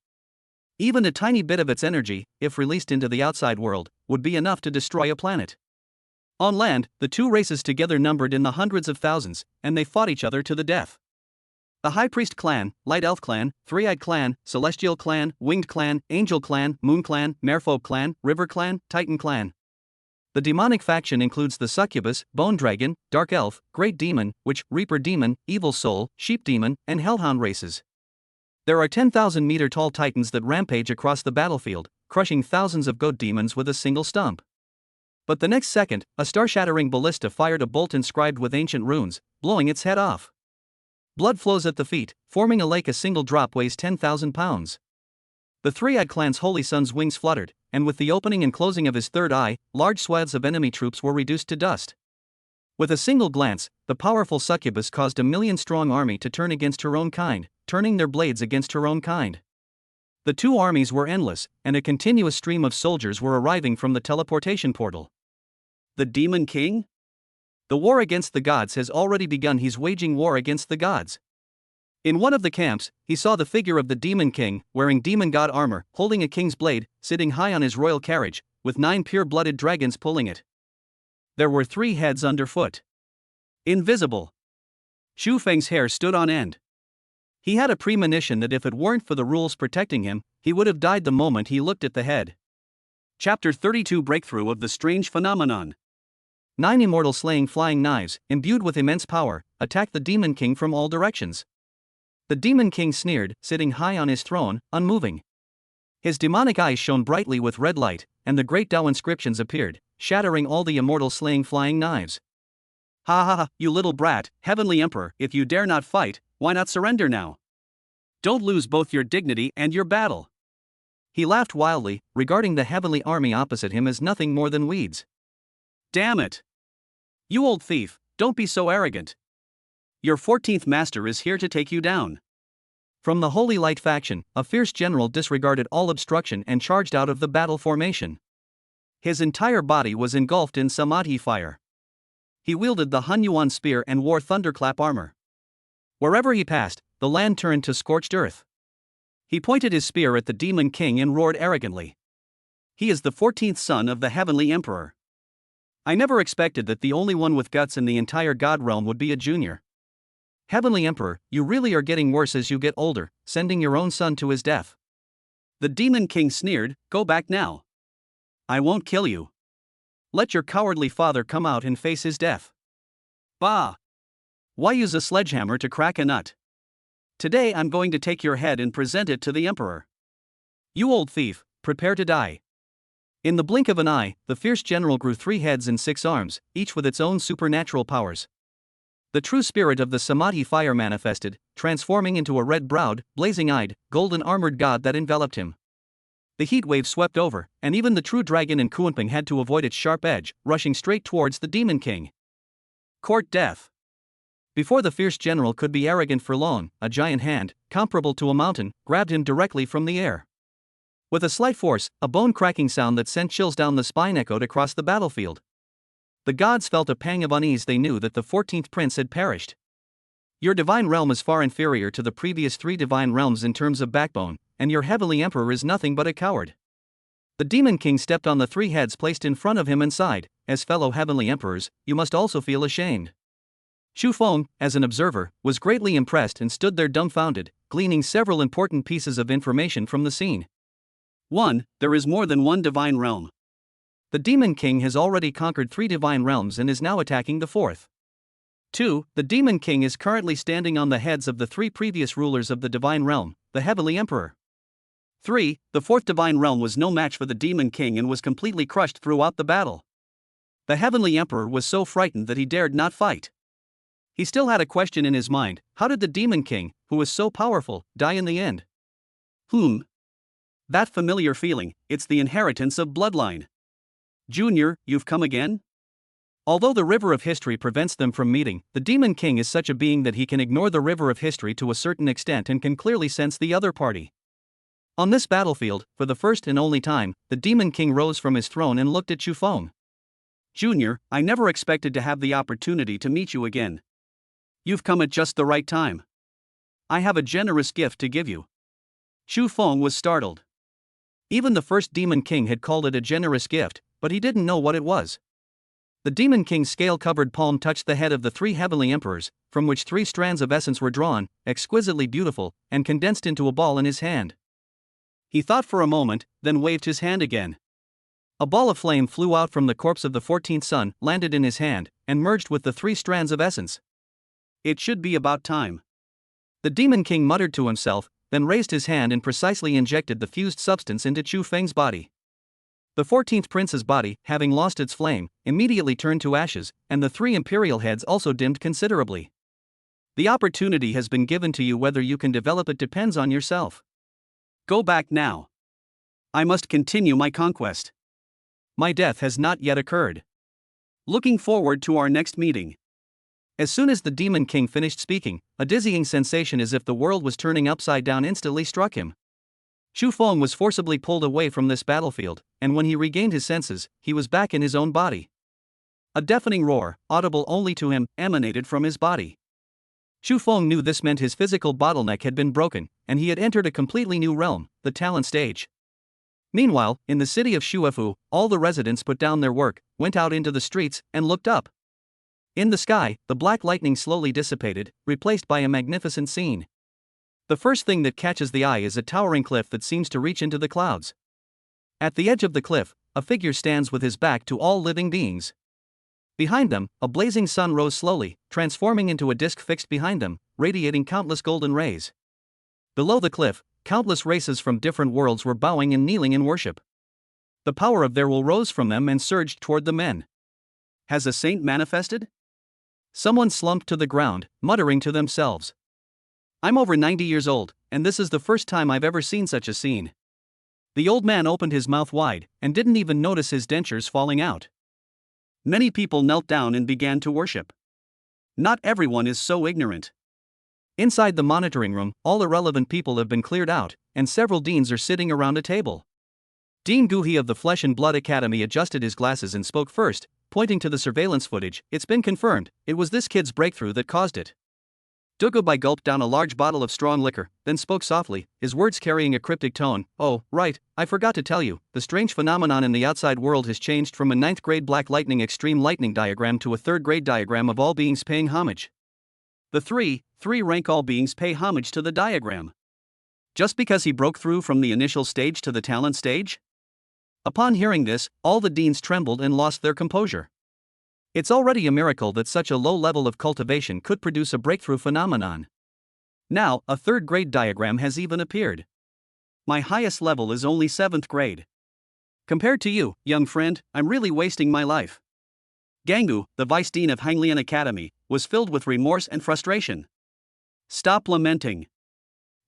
Even a tiny bit of its energy, if released into the outside world, would be enough to destroy a planet. On land, the 2 races together numbered in the hundreds of thousands, and they fought each other to the death. The High Priest clan, Light Elf clan, Three-Eyed clan, Celestial clan, Winged clan, Angel clan, Moon clan, Merfolk clan, River clan, Titan clan. The demonic faction includes the Succubus, Bone Dragon, Dark Elf, Great Demon, Witch, Reaper Demon, Evil Soul, Sheep Demon, and Hellhound races. There are 10,000-meter-tall titans that rampage across the battlefield, crushing thousands of goat demons with a single stomp. But the next second, a star-shattering ballista fired a bolt inscribed with ancient runes, blowing its head off. Blood flows at the feet, forming a lake. A single drop weighs 10,000 pounds. The Three-Eyed clan's holy son's wings fluttered, and with the opening and closing of his third eye, large swaths of enemy troops were reduced to dust. With a single glance, the powerful succubus caused a million-strong army to turn against her own kind, turning their blades against her own kind. The two armies were endless, and a continuous stream of soldiers were arriving from the teleportation portal. The Demon King? The war against the gods has already begun. He's waging war against the gods. In one of the camps, he saw the figure of the Demon King, wearing demon god armor, holding a king's blade, sitting high on his royal carriage, with 9 pure-blooded dragons pulling it. There were 3 heads underfoot. Invisible. Xu Feng's hair stood on end. He had a premonition that if it weren't for the rules protecting him, he would have died the moment he looked at the head. Chapter 32: Breakthrough of the Strange Phenomenon. 9 immortal slaying flying knives, imbued with immense power, attacked the Demon King from all directions. The Demon King sneered, sitting high on his throne, unmoving. His demonic eyes shone brightly with red light, and the great Tao inscriptions appeared, shattering all the immortal slaying flying knives. Ha ha ha, you little brat, Heavenly Emperor, if you dare not fight, why not surrender now? Don't lose both your dignity and your battle. He laughed wildly, regarding the heavenly army opposite him as nothing more than weeds. Damn it! You old thief, don't be so arrogant. Your 14th master is here to take you down. From the Holy Light faction, a fierce general disregarded all obstruction and charged out of the battle formation. His entire body was engulfed in samadhi fire. He wielded the Hunyuan spear and wore thunderclap armor. Wherever he passed, the land turned to scorched earth. He pointed his spear at the Demon King and roared arrogantly. He is the 14th son of the Heavenly Emperor. I never expected that the only one with guts in the entire God realm would be a junior. Heavenly Emperor, you really are getting worse as you get older, sending your own son to his death. The Demon King sneered, go back now. I won't kill you. Let your cowardly father come out and face his death. Bah! Why use a sledgehammer to crack a nut? Today I'm going to take your head and present it to the Emperor. You old thief, prepare to die. In the blink of an eye, the fierce general grew 3 heads and 6 arms, each with its own supernatural powers. The true spirit of the Samadhi fire manifested, transforming into a red-browed, blazing-eyed, golden-armored god that enveloped him. The heat wave swept over, and even the true dragon in Kuanping had to avoid its sharp edge, rushing straight towards the Demon King. Court death. Before the fierce general could be arrogant for long, a giant hand, comparable to a mountain, grabbed him directly from the air. With a slight force, a bone-cracking sound that sent chills down the spine echoed across the battlefield. The gods felt a pang of unease. They knew that the 14th prince had perished. Your divine realm is far inferior to the previous 3 divine realms in terms of backbone, and your heavenly emperor is nothing but a coward. The Demon King stepped on the 3 heads placed in front of him and sighed, as fellow heavenly emperors, you must also feel ashamed. Xu Feng, as an observer, was greatly impressed and stood there dumbfounded, gleaning several important pieces of information from the scene. 1. There is more than one divine realm. The Demon King has already conquered 3 divine realms and is now attacking the 4th. 2. The Demon King is currently standing on the heads of the 3 previous rulers of the divine realm, the Heavenly Emperor. 3. The 4th divine realm was no match for the Demon King and was completely crushed throughout the battle. The Heavenly Emperor was so frightened that he dared not fight. He still had a question in his mind: how did the Demon King, who was so powerful, die in the end? That familiar feeling, it's the inheritance of bloodline. Junior, you've come again? Although the river of history prevents them from meeting, the Demon King is such a being that he can ignore the river of history to a certain extent and can clearly sense the other party. On this battlefield, for the first and only time, the Demon King rose from his throne and looked at Xu Feng. Junior, I never expected to have the opportunity to meet you again. You've come at just the right time. I have a generous gift to give you. Xu Feng was startled. Even the first Demon King had called it a generous gift, but he didn't know what it was. The Demon King's scale-covered palm touched the head of the three heavenly emperors, from which 3 strands of essence were drawn, exquisitely beautiful, and condensed into a ball in his hand. He thought for a moment, then waved his hand again. A ball of flame flew out from the corpse of the 14th son, landed in his hand, and merged with the 3 strands of essence. It should be about time. The Demon King muttered to himself, then raised his hand and precisely injected the fused substance into Chu Feng's body. The 14th prince's body, having lost its flame, immediately turned to ashes, and the 3 imperial heads also dimmed considerably. The opportunity has been given to you. Whether you can develop it depends on yourself. Go back now. I must continue my conquest. My death has not yet occurred. Looking forward to our next meeting. As soon as the Demon King finished speaking, a dizzying sensation as if the world was turning upside down instantly struck him. Chu Feng was forcibly pulled away from this battlefield, and when he regained his senses, he was back in his own body. A deafening roar, audible only to him, emanated from his body. Chu Feng knew this meant his physical bottleneck had been broken, and he had entered a completely new realm, the talent stage. Meanwhile, in the city of Shuefu, all the residents put down their work, went out into the streets, and looked up. In the sky, the black lightning slowly dissipated, replaced by a magnificent scene. The first thing that catches the eye is a towering cliff that seems to reach into the clouds. At the edge of the cliff, a figure stands with his back to all living beings. Behind them, a blazing sun rose slowly, transforming into a disk fixed behind them, radiating countless golden rays. Below the cliff, countless races from different worlds were bowing and kneeling in worship. The power of their will rose from them and surged toward the men. Has a saint manifested? Someone slumped to the ground, muttering to themselves. I'm over 90 years old, and this is the first time I've ever seen such a scene. The old man opened his mouth wide, and didn't even notice his dentures falling out. Many people knelt down and began to worship. Not everyone is so ignorant. Inside the monitoring room, all irrelevant people have been cleared out, and several deans are sitting around a table. Dean Guhi of the Flesh and Blood Academy adjusted his glasses and spoke first, pointing to the surveillance footage. It's been confirmed, it was this kid's breakthrough that caused it. Dugubai gulped down a large bottle of strong liquor, then spoke softly, his words carrying a cryptic tone. Oh, right, I forgot to tell you, the strange phenomenon in the outside world has changed from a 9th grade black lightning extreme lightning diagram to a 3rd grade diagram of all beings paying homage. The 3 rank all beings pay homage to the diagram. Just because he broke through from the initial stage to the talent stage? Upon hearing this, all the deans trembled and lost their composure. It's already a miracle that such a low level of cultivation could produce a breakthrough phenomenon. Now, a 3rd grade diagram has even appeared. My highest level is only 7th grade. Compared to you, young friend, I'm really wasting my life. Gangu, the vice dean of Hanglian Academy, was filled with remorse and frustration. Stop lamenting.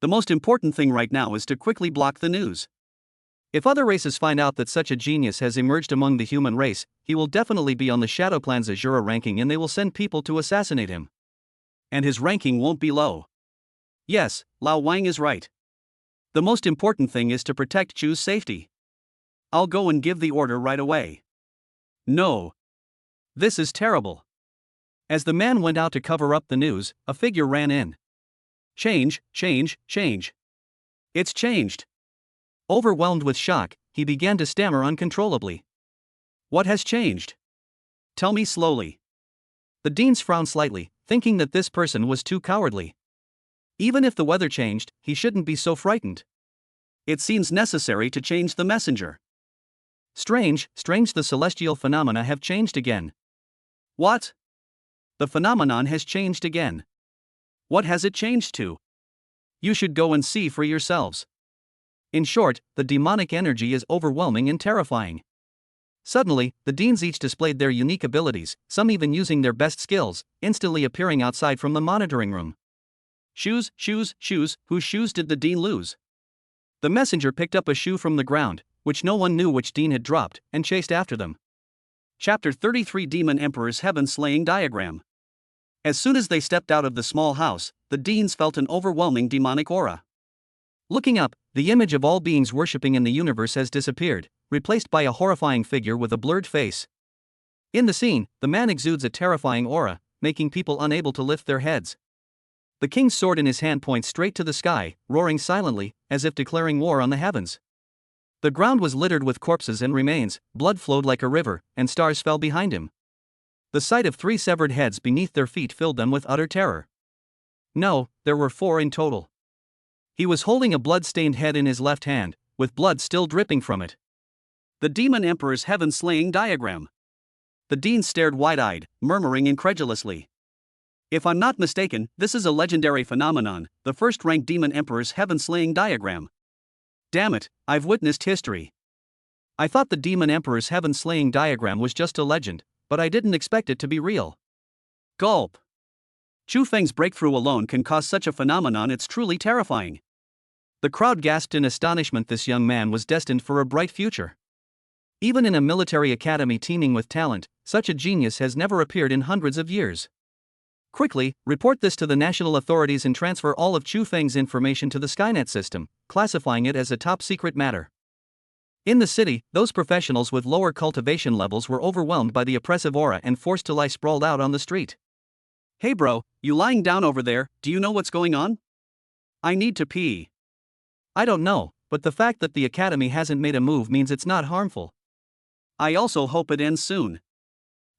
The most important thing right now is to quickly block the news. If other races find out that such a genius has emerged among the human race, he will definitely be on the Shadow Clan's Azura ranking and they will send people to assassinate him. And his ranking won't be low. Yes, Lao Wang is right. The most important thing is to protect Chu's safety. I'll go and give the order right away. No. This is terrible. As the man went out to cover up the news, a figure ran in. Change. It's changed. Overwhelmed with shock, he began to stammer uncontrollably. What has changed? Tell me slowly. The deans frowned slightly, thinking that this person was too cowardly. Even if the weather changed, he shouldn't be so frightened. It seems necessary to change the messenger. Strange, the celestial phenomena have changed again. What? The phenomenon has changed again. What has it changed to? You should go and see for yourselves. In short, the demonic energy is overwhelming and terrifying. Suddenly, the deans each displayed their unique abilities, some even using their best skills, instantly appearing outside from the monitoring room. Shoes, whose shoes did the dean lose? The messenger picked up a shoe from the ground, which no one knew which dean had dropped, and chased after them. Chapter 33 Demon Emperor's Heaven-Slaying Diagram. As soon as they stepped out of the small house, the deans felt an overwhelming demonic aura. Looking up, the image of all beings worshipping in the universe has disappeared, replaced by a horrifying figure with a blurred face. In the scene, the man exudes a terrifying aura, making people unable to lift their heads. The king's sword in his hand points straight to the sky, roaring silently, as if declaring war on the heavens. The ground was littered with corpses and remains, blood flowed like a river, and stars fell behind him. The sight of 3 severed heads beneath their feet filled them with utter terror. No, there were 4 in total. He was holding a blood-stained head in his left hand, with blood still dripping from it. The Demon Emperor's heaven-slaying diagram. The dean stared wide-eyed, murmuring incredulously. If I'm not mistaken, this is a legendary phenomenon, the first-rank Demon Emperor's heaven-slaying diagram. Damn it, I've witnessed history. I thought the Demon Emperor's heaven-slaying diagram was just a legend, but I didn't expect it to be real. Gulp. Chu Feng's breakthrough alone can cause such a phenomenon, it's truly terrifying. The crowd gasped in astonishment. This young man was destined for a bright future. Even in a military academy teeming with talent, such a genius has never appeared in hundreds of years. Quickly, report this to the national authorities and transfer all of Chu Feng's information to the Skynet system, classifying it as a top-secret matter. In the city, those professionals with lower cultivation levels were overwhelmed by the oppressive aura and forced to lie sprawled out on the street. Hey bro, you lying down over there, do you know what's going on? I need to pee. I don't know, but the fact that the academy hasn't made a move means it's not harmful. I also hope it ends soon.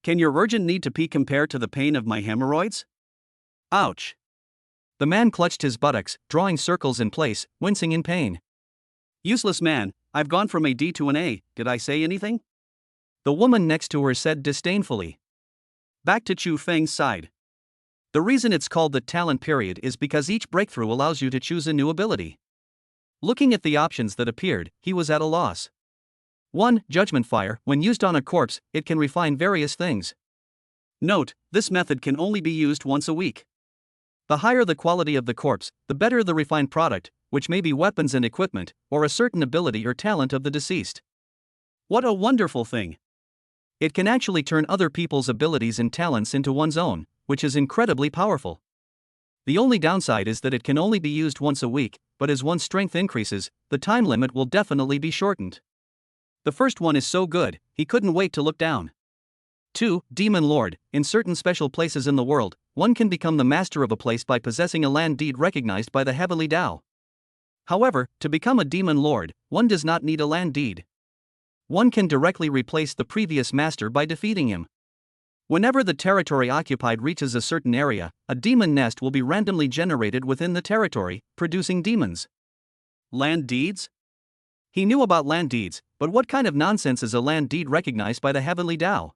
Can your urgent need to pee compare to the pain of my hemorrhoids? Ouch. The man clutched his buttocks, drawing circles in place, wincing in pain. Useless man, I've gone from a D to an A, did I say anything? The woman next to her said disdainfully. Back to Chu Feng's side. The reason it's called the talent period is because each breakthrough allows you to choose a new ability. Looking at the options that appeared, he was at a loss. 1. Judgment Fire. When used on a corpse, it can refine various things. Note, this method can only be used once a week. The higher the quality of the corpse, the better the refined product, which may be weapons and equipment, or a certain ability or talent of the deceased. What a wonderful thing! It can actually turn other people's abilities and talents into one's own, which is incredibly powerful. The only downside is that it can only be used once a week, but as one's strength increases, the time limit will definitely be shortened. The first one is so good, he couldn't wait to look down. 2. Demon Lord. In certain special places in the world, one can become the master of a place by possessing a land deed recognized by the Heavenly Tao. However, to become a Demon Lord, one does not need a land deed. One can directly replace the previous master by defeating him. Whenever the territory occupied reaches a certain area, a demon nest will be randomly generated within the territory, producing demons. Land deeds? He knew about land deeds, but what kind of nonsense is a land deed recognized by the Heavenly Tao?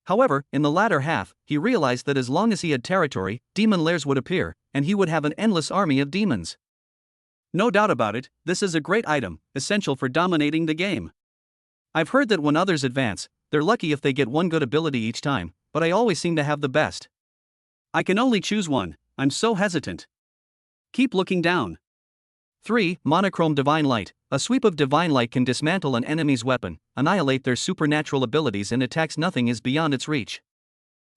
However, in the latter half, he realized that as long as he had territory, demon lairs would appear, and he would have an endless army of demons. No doubt about it, this is a great item, essential for dominating the game. I've heard that when others advance, they're lucky if they get one good ability each time, but I always seem to have the best. I can only choose one, I'm so hesitant. Keep looking down. 3. Monochrome Divine Light. A sweep of Divine Light can dismantle an enemy's weapon, annihilate their supernatural abilities and attacks nothing is beyond its reach.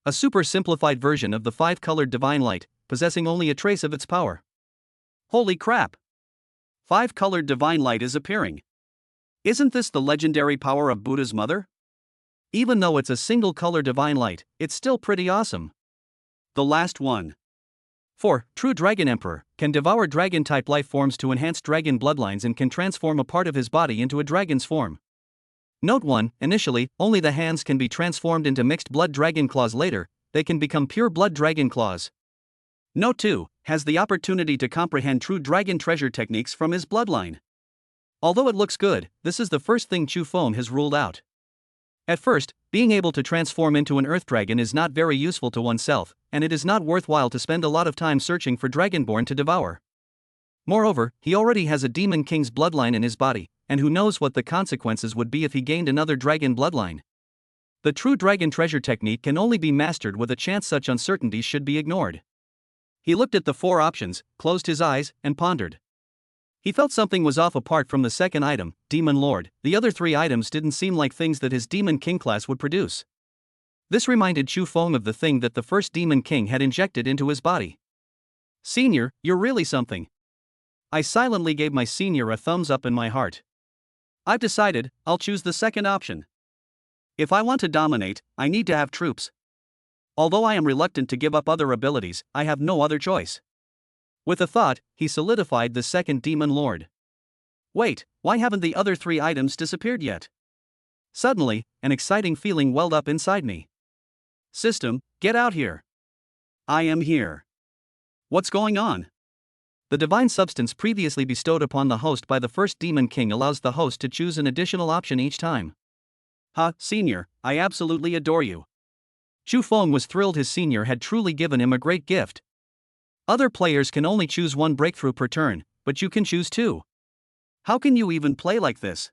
A super simplified version of the 5-colored Divine Light, possessing only a trace of its power. Holy crap! 5-colored Divine Light is appearing. Isn't this the legendary power of Buddha's mother? Even though it's a single color Divine Light, it's still pretty awesome. The last one. 4. True Dragon Emperor. Can devour dragon-type life forms to enhance dragon bloodlines and can transform a part of his body into a dragon's form. Note 1. Initially, only the hands can be transformed into mixed blood dragon claws. Later, they can become pure blood dragon claws. Note 2. Has the opportunity to comprehend true dragon treasure techniques from his bloodline. Although it looks good, this is the first thing Chu Feng has ruled out. At first, being able to transform into an earth dragon is not very useful to oneself, and it is not worthwhile to spend a lot of time searching for dragonborn to devour. Moreover, he already has a demon king's bloodline in his body, and who knows what the consequences would be if he gained another dragon bloodline. The true dragon treasure technique can only be mastered with a chance. Such uncertainties should be ignored. He looked at the 4 options, closed his eyes, and pondered. He felt something was off. Apart from the second item, Demon Lord, the other 3 items didn't seem like things that his Demon King class would produce. This reminded Chu Feng of the thing that the first Demon King had injected into his body. Senior, you're really something. I silently gave my senior a thumbs up in my heart. I've decided, I'll choose the second option. If I want to dominate, I need to have troops. Although I am reluctant to give up other abilities, I have no other choice. With a thought, he solidified the second Demon Lord. Wait, why haven't the other 3 items disappeared yet? Suddenly, an exciting feeling welled up inside me. System, get out here. I am here. What's going on? The divine substance previously bestowed upon the host by the first demon king allows the host to choose an additional option each time. Senior, I absolutely adore you. Chu Feng was thrilled his senior had truly given him a great gift. Other players can only choose one breakthrough per turn, but you can choose two. How can you even play like this?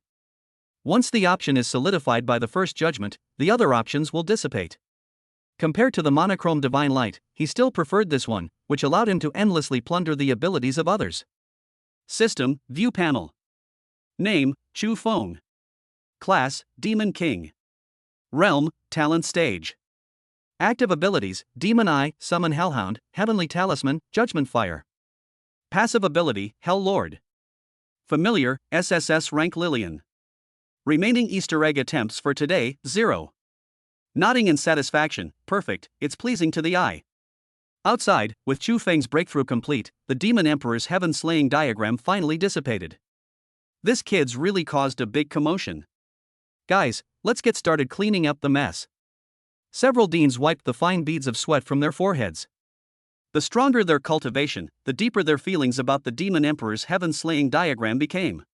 Once the option is solidified by the first judgment, the other options will dissipate. Compared to the monochrome divine light, he still preferred this one, which allowed him to endlessly plunder the abilities of others. System, view panel. Name, Chu Feng. Class, Demon King. Realm, Talent Stage. Active abilities, Demon Eye, Summon Hellhound, Heavenly Talisman, Judgment Fire. Passive ability, Hell Lord. Familiar, SSS-rank Lillian. Remaining Easter egg attempts for today, 0. Nodding in satisfaction, perfect, it's pleasing to the eye. Outside, with Chu Feng's breakthrough complete, the Demon Emperor's heaven-slaying diagram finally dissipated. This kid's really caused a big commotion. Guys, let's get started cleaning up the mess. Several deans wiped the fine beads of sweat from their foreheads. The stronger their cultivation, the deeper their feelings about the Demon Emperor's heaven-slaying diagram became.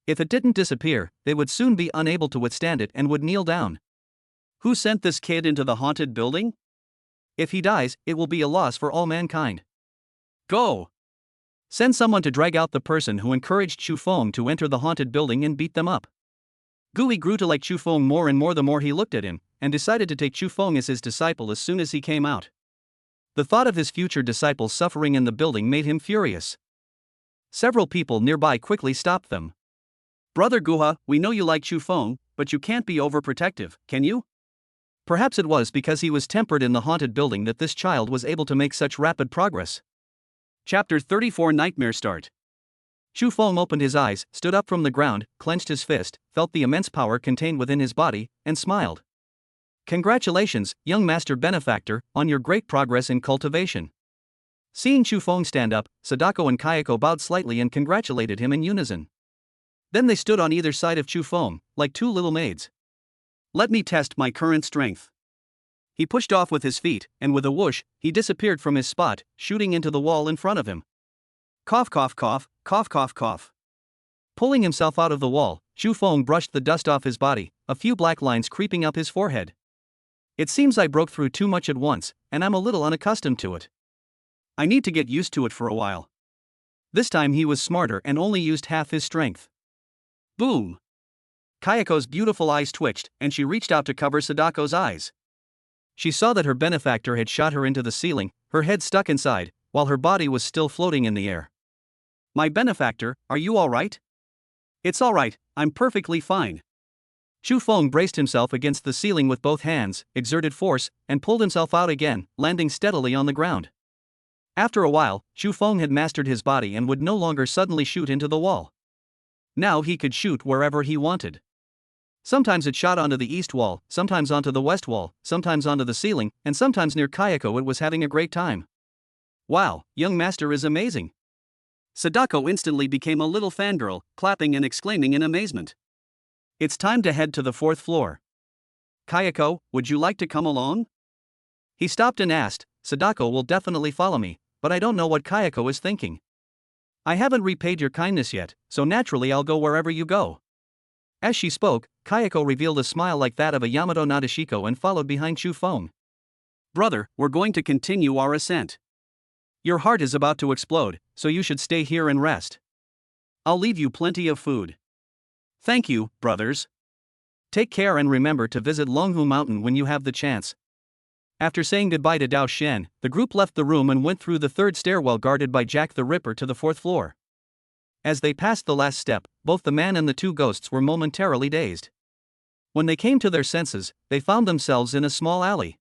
If it didn't disappear, they would soon be unable to withstand it and would kneel down. Who sent this kid into the haunted building? If he dies, it will be a loss for all mankind. Go! Send someone to drag out the person who encouraged Chu Feng to enter the haunted building and beat them up. Gui grew to like Chu Feng more and more the more he looked at him, and decided to take Chu Feng as his disciple as soon as he came out. The thought of his future disciple suffering in the building made him furious. Several people nearby quickly stopped them. Brother Guha, we know you like Chu Feng, but you can't be overprotective, can you? Perhaps it was because he was tempered in the haunted building that this child was able to make such rapid progress. Chapter 34 Nightmare Start. Chu Feng opened his eyes, stood up from the ground, clenched his fist, felt the immense power contained within his body, and smiled. Congratulations, young master benefactor, on your great progress in cultivation. Seeing Chu Feng stand up, Sadako and Kayako bowed slightly and congratulated him in unison. Then they stood on either side of Chu Feng, like two little maids. Let me test my current strength. He pushed off with his feet, and with a whoosh, he disappeared from his spot, shooting into the wall in front of him. Cough cough cough, cough cough cough. Pulling himself out of the wall, Chu Feng brushed the dust off his body, a few black lines creeping up his forehead. It seems I broke through too much at once, and I'm a little unaccustomed to it. I need to get used to it for a while. This time he was smarter and only used half his strength. Boom! Kayako's beautiful eyes twitched, and she reached out to cover Sadako's eyes. She saw that her benefactor had shot her into the ceiling, her head stuck inside, while her body was still floating in the air. My benefactor, are you alright? It's alright, I'm perfectly fine. Chu Feng braced himself against the ceiling with both hands, exerted force, and pulled himself out again, landing steadily on the ground. After a while, Chu Feng had mastered his body and would no longer suddenly shoot into the wall. Now he could shoot wherever he wanted. Sometimes it shot onto the east wall, sometimes onto the west wall, sometimes onto the ceiling, and sometimes near Kayako. It was having a great time. Wow, young master is amazing. Sadako instantly became a little fangirl, clapping and exclaiming in amazement. It's time to head to the 4th floor. Kayako, would you like to come along? He stopped and asked. Sadako will definitely follow me, but I don't know what Kayako is thinking. I haven't repaid your kindness yet, so naturally I'll go wherever you go. As she spoke, Kayako revealed a smile like that of a Yamato Nadeshiko and followed behind Chu Feng. Brother, we're going to continue our ascent. Your heart is about to explode, so you should stay here and rest. I'll leave you plenty of food. Thank you, brothers. Take care and remember to visit Longhu Mountain when you have the chance. After saying goodbye to Dao Shen, the group left the room and went through the 3rd stairwell guarded by Jack the Ripper to the 4th floor. As they passed the last step, both the man and the two ghosts were momentarily dazed. When they came to their senses, they found themselves in a small alley.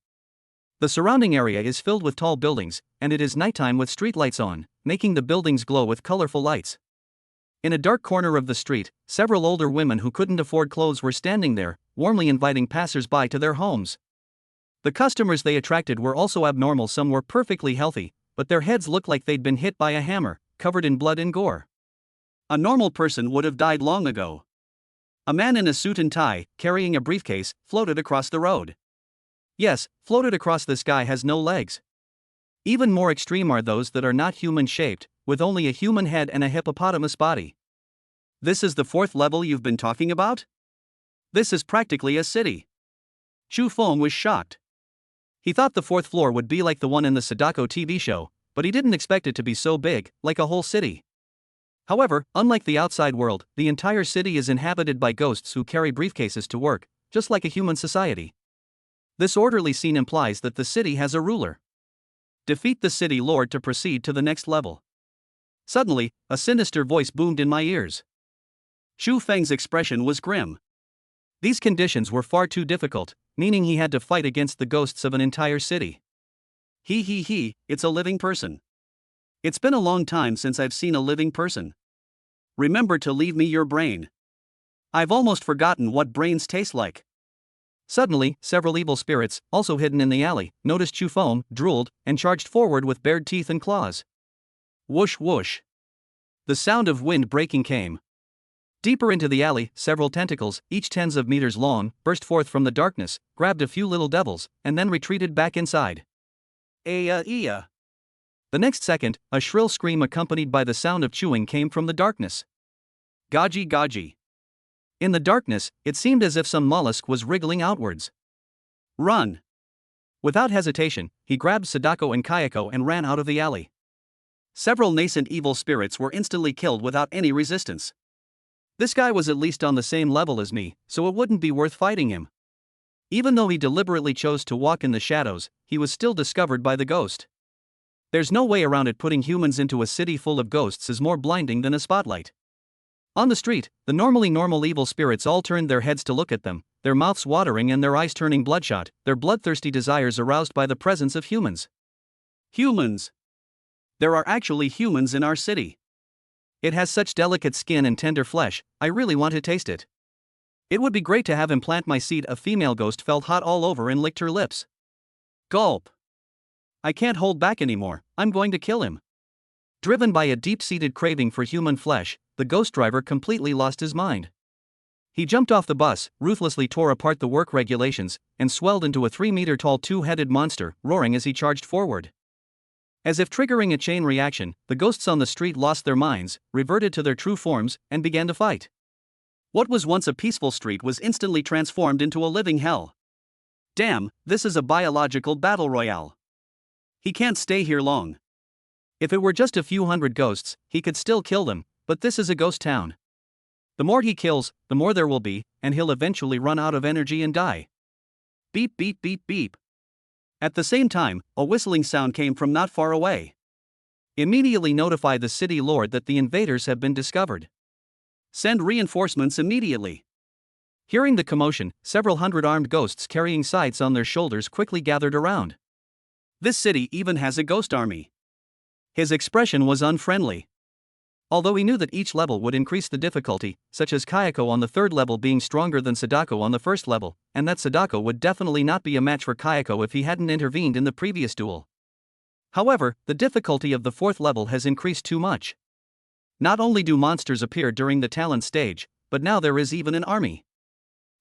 The surrounding area is filled with tall buildings, and it is nighttime with streetlights on, making the buildings glow with colorful lights. In a dark corner of the street, several older women who couldn't afford clothes were standing there, warmly inviting passers-by to their homes. The customers they attracted were also abnormal. Some were perfectly healthy, but their heads looked like they'd been hit by a hammer, covered in blood and gore. A normal person would have died long ago. A man in a suit and tie, carrying a briefcase, floated across the road. Yes, floated across the sky has no legs. Even more extreme are those that are not human-shaped, with only a human head and a hippopotamus body. This is the fourth level you've been talking about? This is practically a city. Chu Feng was shocked. He thought the fourth floor would be like the one in the Sadako TV show, but he didn't expect it to be so big, like a whole city. However, unlike the outside world, the entire city is inhabited by ghosts who carry briefcases to work, just like a human society. This orderly scene implies that the city has a ruler. Defeat the city lord to proceed to the next level. Suddenly, a sinister voice boomed in my ears. Chu Feng's expression was grim. These conditions were far too difficult, meaning he had to fight against the ghosts of an entire city. It's a living person. It's been a long time since I've seen a living person. Remember to leave me your brain. I've almost forgotten what brains taste like. Suddenly, several evil spirits, also hidden in the alley, noticed Chu Feng, drooled, and charged forward with bared teeth and claws. Whoosh whoosh. The sound of wind breaking came. Deeper into the alley, several tentacles, each tens of meters long, burst forth from the darkness, grabbed a few little devils, and then retreated back inside. The next second, a shrill scream accompanied by the sound of chewing came from the darkness. Gaji gaji. In the darkness, it seemed as if some mollusk was wriggling outwards. Run! Without hesitation, he grabbed Sadako and Kayako and ran out of the alley. Several nascent evil spirits were instantly killed without any resistance. This guy was at least on the same level as me, so it wouldn't be worth fighting him. Even though he deliberately chose to walk in the shadows, he was still discovered by the ghost. There's no way around it. Putting humans into a city full of ghosts is more blinding than a spotlight. On the street, the normally normal evil spirits all turned their heads to look at them, their mouths watering and their eyes turning bloodshot, their bloodthirsty desires aroused by the presence of humans. Humans! There are actually humans in our city. It has such delicate skin and tender flesh, I really want to taste it. It would be great to have him plant my seed. A female ghost felt hot all over and licked her lips. Gulp! I can't hold back anymore, I'm going to kill him. Driven by a deep-seated craving for human flesh, the ghost driver completely lost his mind. He jumped off the bus, ruthlessly tore apart the work regulations, and swelled into a 3-meter-tall two-headed monster, roaring as he charged forward. As if triggering a chain reaction, the ghosts on the street lost their minds, reverted to their true forms, and began to fight. What was once a peaceful street was instantly transformed into a living hell. Damn, this is a biological battle royale. He can't stay here long. If it were just a few hundred ghosts, he could still kill them, but this is a ghost town. The more he kills, the more there will be, and he'll eventually run out of energy and die. Beep beep beep beep. At the same time, a whistling sound came from not far away. Immediately notify the city lord that the invaders have been discovered. Send reinforcements immediately. Hearing the commotion, several hundred armed ghosts carrying scythes on their shoulders quickly gathered around. This city even has a ghost army. His expression was unfriendly. Although he knew that each level would increase the difficulty, such as Kayako on the third level being stronger than Sadako on the first level, and that Sadako would definitely not be a match for Kayako if he hadn't intervened in the previous duel. However, the difficulty of the fourth level has increased too much. Not only do monsters appear during the talent stage, but now there is even an army.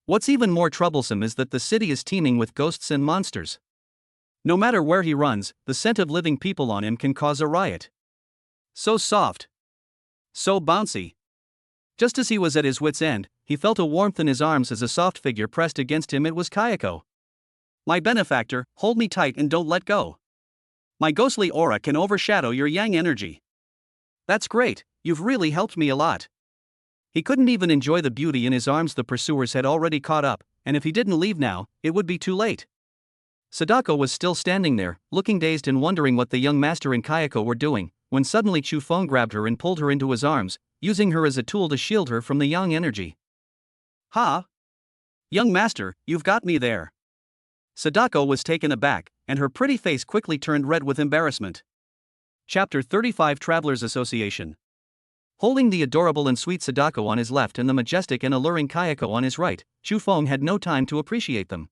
What's even more troublesome is that the city is teeming with ghosts and monsters. No matter where he runs, the scent of living people on him can cause a riot. So soft. So bouncy. Just as he was at his wit's end, he felt a warmth in his arms as a soft figure pressed against him. It was Kayako. My benefactor, hold me tight and don't let go. My ghostly aura can overshadow your yang energy. That's great, you've really helped me a lot. He couldn't even enjoy the beauty in his arms. The pursuers had already caught up, and if he didn't leave now, it would be too late. Sadako was still standing there, looking dazed and wondering what the young master and Kayako were doing, when suddenly Chu Feng grabbed her and pulled her into his arms, using her as a tool to shield her from the yang energy. Ha! Young master, you've got me there. Sadako was taken aback, and her pretty face quickly turned red with embarrassment. Chapter 35 Travelers Association. Holding the adorable and sweet Sadako on his left and the majestic and alluring Kayako on his right, Chu Feng had no time to appreciate them.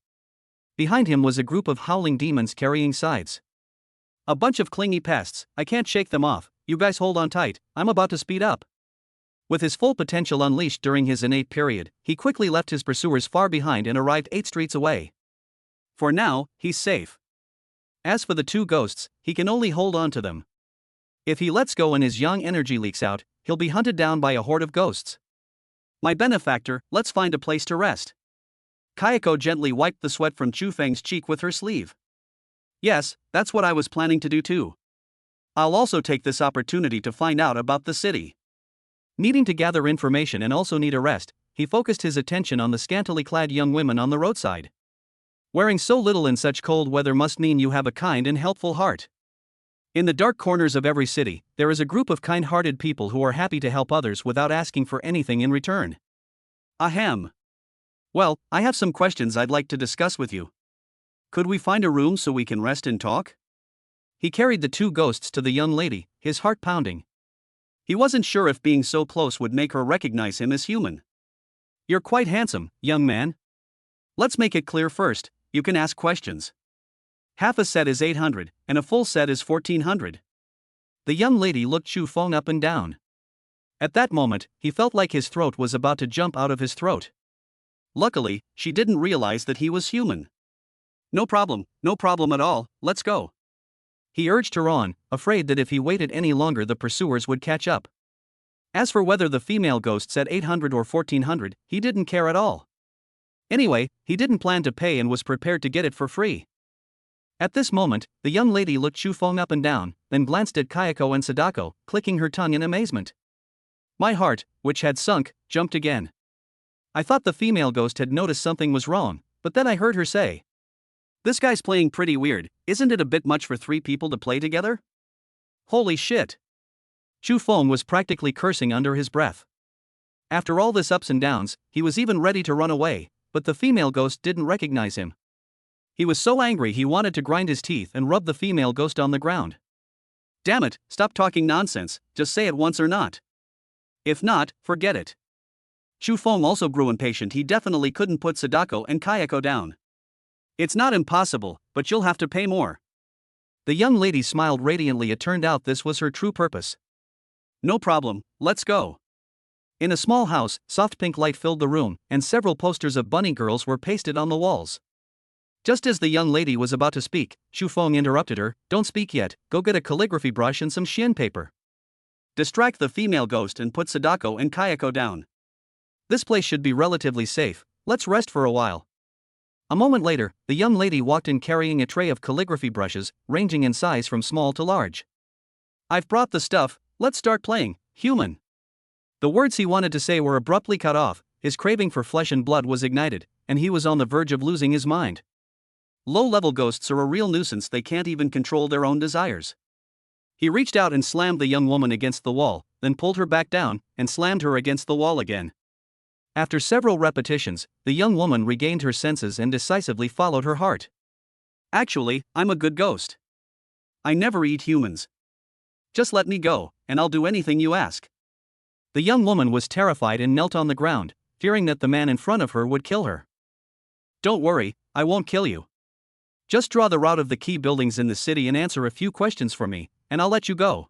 Behind him was a group of howling demons carrying scythes. A bunch of clingy pests, I can't shake them off, you guys hold on tight, I'm about to speed up. With his full potential unleashed during his innate period, he quickly left his pursuers far behind and arrived 8 streets away. For now, he's safe. As for the two ghosts, he can only hold on to them. If he lets go and his yang energy leaks out, he'll be hunted down by a horde of ghosts. My benefactor, let's find a place to rest. Kayako gently wiped the sweat from Chu Feng's cheek with her sleeve. Yes, that's what I was planning to do too. I'll also take this opportunity to find out about the city. Needing to gather information and also need a rest, he focused his attention on the scantily clad young women on the roadside. Wearing so little in such cold weather must mean you have a kind and helpful heart. In the dark corners of every city, there is a group of kind-hearted people who are happy to help others without asking for anything in return. Ahem. Well, I have some questions I'd like to discuss with you. Could we find a room so we can rest and talk? He carried the two ghosts to the young lady, his heart pounding. He wasn't sure if being so close would make her recognize him as human. You're quite handsome, young man. Let's make it clear first, you can ask questions. Half a set is 800, and a full set is 1400. The young lady looked Chu Feng up and down. At that moment, he felt like his throat was about to jump out of his throat. Luckily, she didn't realize that he was human. No problem at all, let's go. He urged her on, afraid that if he waited any longer the pursuers would catch up. As for whether the female ghost said 800 or 1400, he didn't care at all. Anyway, he didn't plan to pay and was prepared to get it for free. At this moment, the young lady looked Chu Feng up and down, then glanced at Kayako and Sadako, clicking her tongue in amazement. My heart, which had sunk, jumped again. I thought the female ghost had noticed something was wrong, but then I heard her say, "This guy's playing pretty weird, isn't it a bit much for 3 people to play together?" Holy shit! Chu Feng was practically cursing under his breath. After all this ups and downs, he was even ready to run away, but the female ghost didn't recognize him. He was so angry he wanted to grind his teeth and rub the female ghost on the ground. Damn it, stop talking nonsense, just say it once or not. If not, forget it. Chu Feng also grew impatient. He definitely couldn't put Sadako and Kayako down. It's not impossible, but you'll have to pay more. The young lady smiled radiantly. It turned out this was her true purpose. No problem, let's go. In a small house, soft pink light filled the room, and several posters of bunny girls were pasted on the walls. Just as the young lady was about to speak, Chu Feng interrupted her. Don't speak yet, go get a calligraphy brush and some Xian paper. Distract the female ghost and put Sadako and Kayako down. This place should be relatively safe, let's rest for a while. A moment later, the young lady walked in carrying a tray of calligraphy brushes, ranging in size from small to large. I've brought the stuff, let's start playing, human. The words he wanted to say were abruptly cut off, his craving for flesh and blood was ignited, and he was on the verge of losing his mind. Low-level ghosts are a real nuisance. They can't even control their own desires. He reached out and slammed the young woman against the wall, then pulled her back down, and slammed her against the wall again. After several repetitions, the young woman regained her senses and decisively followed her heart. Actually, I'm a good ghost. I never eat humans. Just let me go, and I'll do anything you ask. The young woman was terrified and knelt on the ground, fearing that the man in front of her would kill her. Don't worry, I won't kill you. Just draw the route of the key buildings in the city and answer a few questions for me, and I'll let you go.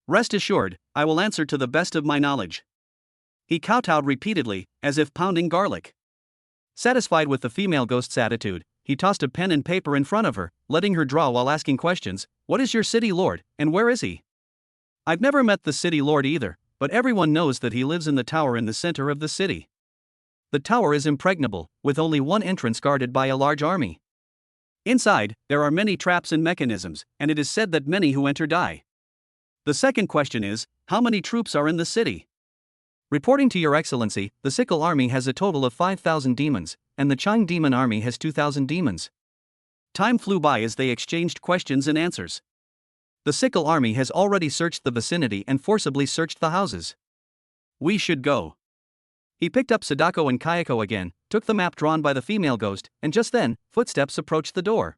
Rest assured, I will answer to the best of my knowledge. He kowtowed repeatedly, as if pounding garlic. Satisfied with the female ghost's attitude, he tossed a pen and paper in front of her, letting her draw while asking questions. What is your city lord, and where is he? I've never met the city lord either, but everyone knows that he lives in the tower in the center of the city. The tower is impregnable, with only one entrance guarded by a large army. Inside, there are many traps and mechanisms, and it is said that many who enter die. The second question is, how many troops are in the city? Reporting to your excellency, the Sickle army has a total of 5,000 demons, and the Chang demon army has 2,000 demons. Time flew by as they exchanged questions and answers. The Sickle army has already searched the vicinity and forcibly searched the houses. We should go. He picked up Sadako and Kayako again, took the map drawn by the female ghost, and just then, footsteps approached the door.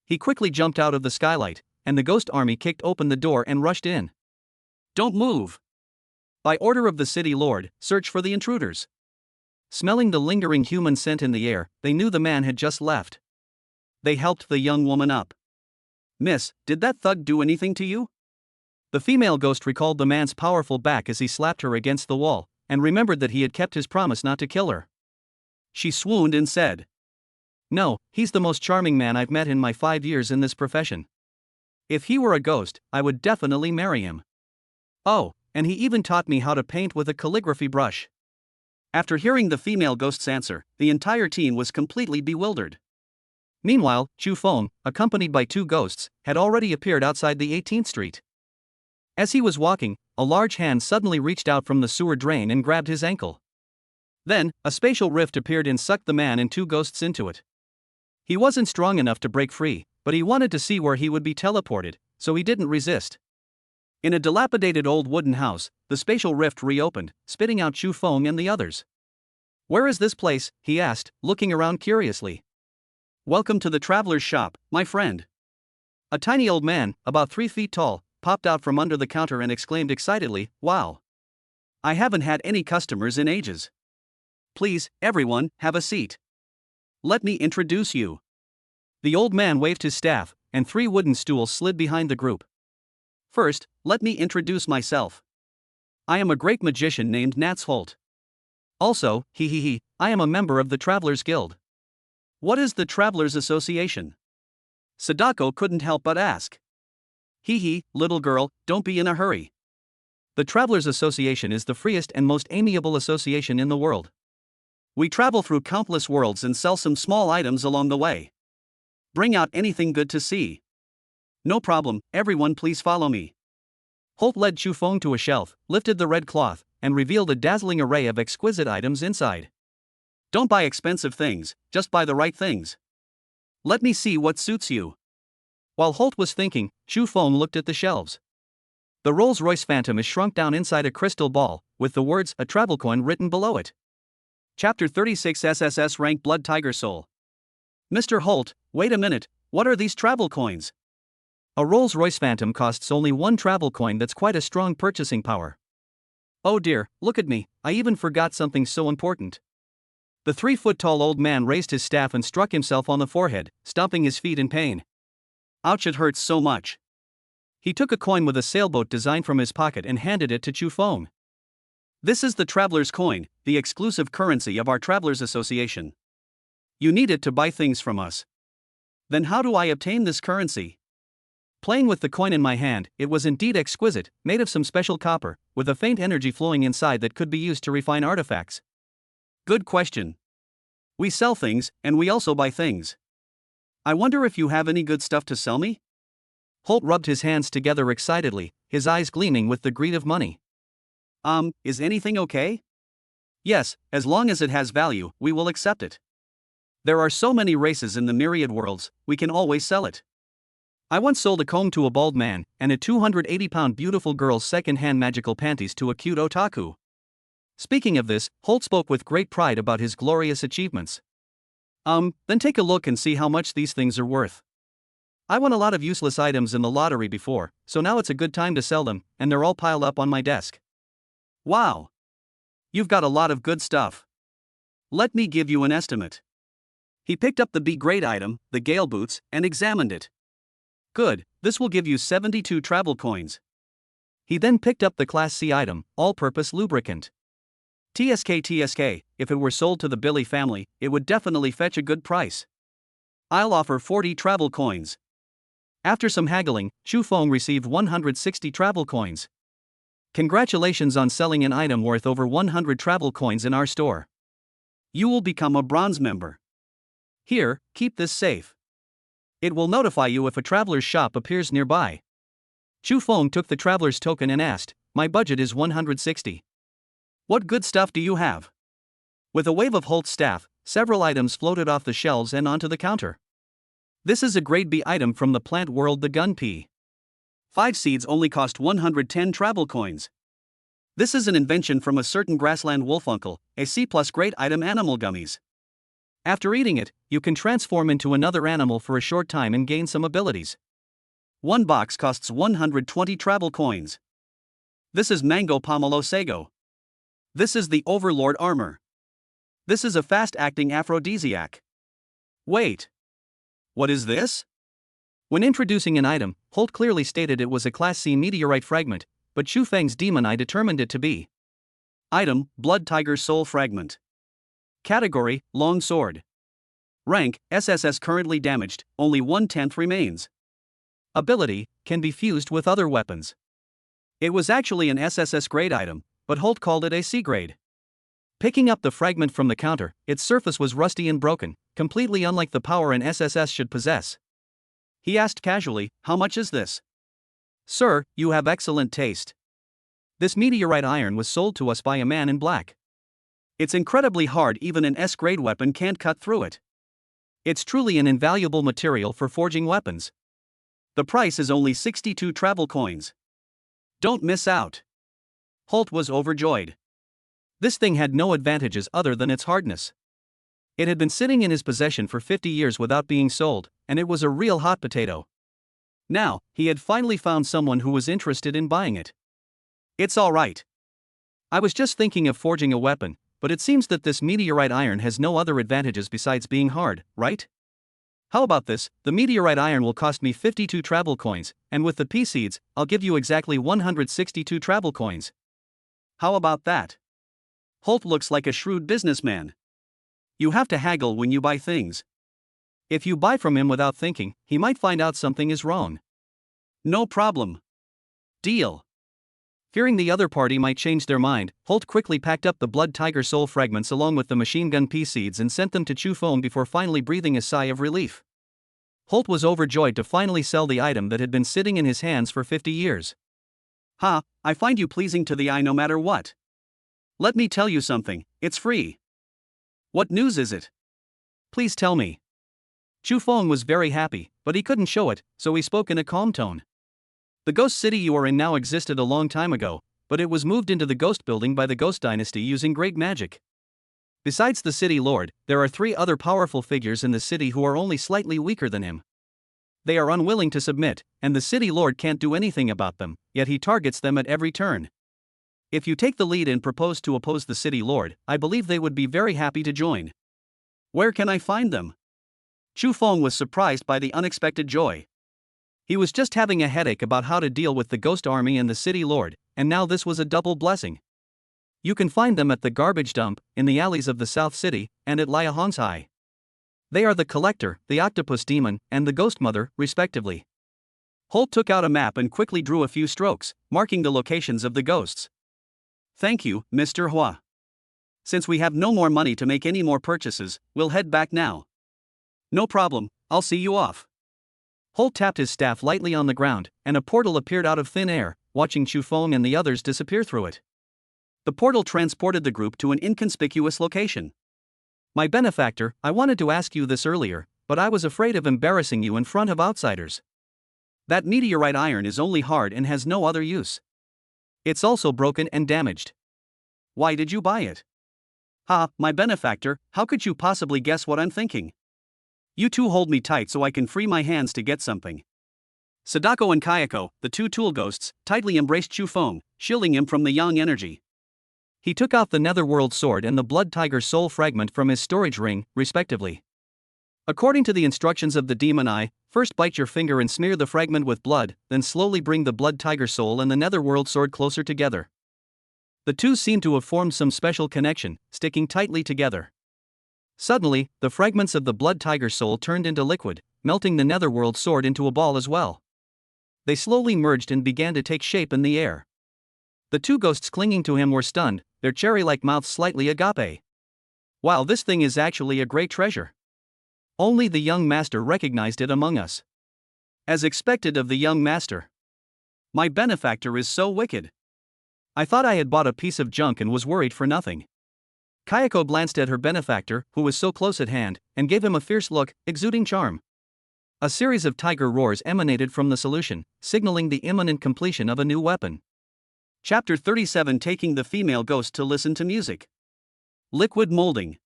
He quickly jumped out of the skylight, and the ghost army kicked open the door and rushed in. Don't move! By order of the city lord, search for the intruders. Smelling the lingering human scent in the air, they knew the man had just left. They helped the young woman up. Miss, did that thug do anything to you? The female ghost recalled the man's powerful back as he slapped her against the wall, and remembered that he had kept his promise not to kill her. She swooned and said, No, he's the most charming man I've met in my 5 years in this profession. If he were a ghost, I would definitely marry him. Oh, and he even taught me how to paint with a calligraphy brush. After hearing the female ghost's answer, the entire team was completely bewildered. Meanwhile, Chu Feng, accompanied by 2 ghosts, had already appeared outside the 18th Street. As he was walking, a large hand suddenly reached out from the sewer drain and grabbed his ankle. Then, a spatial rift appeared and sucked the man and 2 ghosts into it. He wasn't strong enough to break free, but he wanted to see where he would be teleported, so he didn't resist. In a dilapidated old wooden house, the spatial rift reopened, spitting out Chu Feng and the others. "Where is this place?" he asked, looking around curiously. "Welcome to the traveler's shop, my friend." A tiny old man, about 3 feet tall, popped out from under the counter and exclaimed excitedly, "Wow! I haven't had any customers in ages. Please, everyone, have a seat. Let me introduce you." The old man waved his staff, and 3 wooden stools slid behind the group. "First, let me introduce myself. I am a great magician named Nats Holt. Also, I am a member of the Travelers Guild." "What is the Travelers Association?" Sadako couldn't help but ask. Little girl, don't be in a hurry. The Travelers Association is the freest and most amiable association in the world. We travel through countless worlds and sell some small items along the way. Bring out anything good to see. No problem, everyone, please follow me. Holt led Chu Feng to a shelf, lifted the red cloth, and revealed a dazzling array of exquisite items inside. "Don't buy expensive things, just buy the right things. Let me see what suits you." While Holt was thinking, Chu Feng looked at the shelves. The Rolls-Royce Phantom is shrunk down inside a crystal ball, with the words "a travel coin" written below it. Chapter 36 SSS-rank Blood Tiger Soul. "Mr. Holt, wait a minute, what are these travel coins?" A Rolls-Royce Phantom costs only 1 travel coin. That's quite a strong purchasing power. "Oh dear, look at me, I even forgot something so important." The 3-foot-tall old man raised his staff and struck himself on the forehead, stomping his feet in pain. "Ouch, it hurts so much." He took a coin with a sailboat design from his pocket and handed it to Chu Feng. "This is the Traveler's Coin, the exclusive currency of our Travelers Association. You need it to buy things from us." "Then how do I obtain this currency?" Playing with the coin in my hand, it was indeed exquisite, made of some special copper, with a faint energy flowing inside that could be used to refine artifacts. "Good question. We sell things, and we also buy things. I wonder if you have any good stuff to sell me?" Holt rubbed his hands together excitedly, his eyes gleaming with the greed of money. Is anything okay?" "Yes, as long as it has value, we will accept it. There are so many races in the myriad worlds, we can always sell it. I once sold a comb to a bald man, and a 280-pound beautiful girl's second-hand magical panties to a cute otaku." Speaking of this, Holt spoke with great pride about his glorious achievements. Then take a look and see how much these things are worth. I won a lot of useless items in the lottery before, so now it's a good time to sell them, and they're all piled up on my desk." "Wow! You've got a lot of good stuff. Let me give you an estimate." He picked up the B-grade item, the Gale Boots, and examined it. "Good, this will give you 72 travel coins." He then picked up the Class C item, all-purpose lubricant. TSK, if it were sold to the Billy family, it would definitely fetch a good price. "I'll offer 40 travel coins." After some haggling, Chu Feng received 160 travel coins. "Congratulations on selling an item worth over 100 travel coins in our store. You will become a bronze member. Here, keep this safe. It will notify you if a traveler's shop appears nearby." Chu Feng took the traveler's token and asked, "My budget is 160. What good stuff do you have?" With a wave of Holt's staff, several items floated off the shelves and onto the counter. "This is a grade B item from the plant world, the gun pea. 5 seeds only cost 110 travel coins. This is an invention from a certain grassland wolfuncle, a C+ grade item, animal gummies. After eating it, you can transform into another animal for a short time and gain some abilities. 1 box costs 120 travel coins. This is Mango Pomelo Sago. This is the Overlord Armor. This is a fast-acting aphrodisiac. Wait. What is this?" When introducing an item, Holt clearly stated it was a Class C meteorite fragment, but Chu Feng's demon eye determined it to be. Item, Blood Tiger Soul Fragment. Category, Long Sword. Rank, SSS currently damaged, only 1/10 remains. Ability, can be fused with other weapons. It was actually an SSS grade item, but Holt called it a C grade. Picking up the fragment from the counter, its surface was rusty and broken, completely unlike the power an SSS should possess. He asked casually, "How much is this?" "Sir, you have excellent taste. This meteorite iron was sold to us by a man in black. It's incredibly hard, even an S-grade weapon can't cut through it. It's truly an invaluable material for forging weapons. The price is only 62 travel coins. Don't miss out." Holt was overjoyed. This thing had no advantages other than its hardness. It had been sitting in his possession for 50 years without being sold, and it was a real hot potato. Now, he had finally found someone who was interested in buying it. "It's all right. I was just thinking of forging a weapon, but it seems that this meteorite iron has no other advantages besides being hard, right? How about this? The meteorite iron will cost me 52 travel coins, and with the pea seeds, I'll give you exactly 162 travel coins. How about that?" Holt looks like a shrewd businessman. You have to haggle when you buy things. If you buy from him without thinking, he might find out something is wrong. "No problem. Deal." Fearing the other party might change their mind, Holt quickly packed up the Blood Tiger soul fragments along with the machine gun pea seeds and sent them to Chu Feng before finally breathing a sigh of relief. Holt was overjoyed to finally sell the item that had been sitting in his hands for 50 years. "Ha, I find you pleasing to the eye no matter what. Let me tell you something, it's free." "What news is it? Please tell me." Chu Feng was very happy, but he couldn't show it, so he spoke in a calm tone. "The ghost city you are in now existed a long time ago, but it was moved into the ghost building by the Ghost Dynasty using great magic. Besides the city lord, there are 3 other powerful figures in the city who are only slightly weaker than him. They are unwilling to submit, and the city lord can't do anything about them, yet he targets them at every turn. If you take the lead and propose to oppose the city lord, I believe they would be very happy to join. Where can I find them?" Chu Feng was surprised by the unexpected joy. He was just having a headache about how to deal with the ghost army and the city lord, and now this was a double blessing. "You can find them at the garbage dump, in the alleys of the South City, and at Liahongsai. They are the Collector, the Octopus Demon, and the Ghost Mother, respectively." Holt took out a map and quickly drew a few strokes, marking the locations of the ghosts. "Thank you, Mr. Hua. Since we have no more money to make any more purchases, we'll head back now." "No problem, I'll see you off." Holt tapped his staff lightly on the ground, and a portal appeared out of thin air, watching Chu Feng and the others disappear through it. The portal transported the group to an inconspicuous location. "My benefactor, I wanted to ask you this earlier, but I was afraid of embarrassing you in front of outsiders. That meteorite iron is only hard and has no other use. It's also broken and damaged. Why did you buy it?" "Ha, my benefactor, how could you possibly guess what I'm thinking? You two hold me tight so I can free my hands to get something." Sadako and Kayako, the 2 tool ghosts, tightly embraced Chu Feng, shielding him from the yang energy. He took out the Netherworld sword and the Blood Tiger soul fragment from his storage ring, respectively. According to the instructions of the demon eye, first bite your finger and smear the fragment with blood, then slowly bring the Blood Tiger soul and the Netherworld sword closer together. The two seemed to have formed some special connection, sticking tightly together. Suddenly, the fragments of the Blood Tiger soul turned into liquid, melting the Netherworld sword into a ball as well. They slowly merged and began to take shape in the air. The 2 ghosts clinging to him were stunned, their cherry-like mouths slightly agape. "Wow, this thing is actually a great treasure. Only the young master recognized it among us." As expected of the young master. "My benefactor is so wicked. I thought I had bought a piece of junk and was worried for nothing." Kayako glanced at her benefactor, who was so close at hand, and gave him a fierce look, exuding charm. A series of tiger roars emanated from the solution, signaling the imminent completion of a new weapon. Chapter 37, taking the female ghost to listen to music. Liquid molding.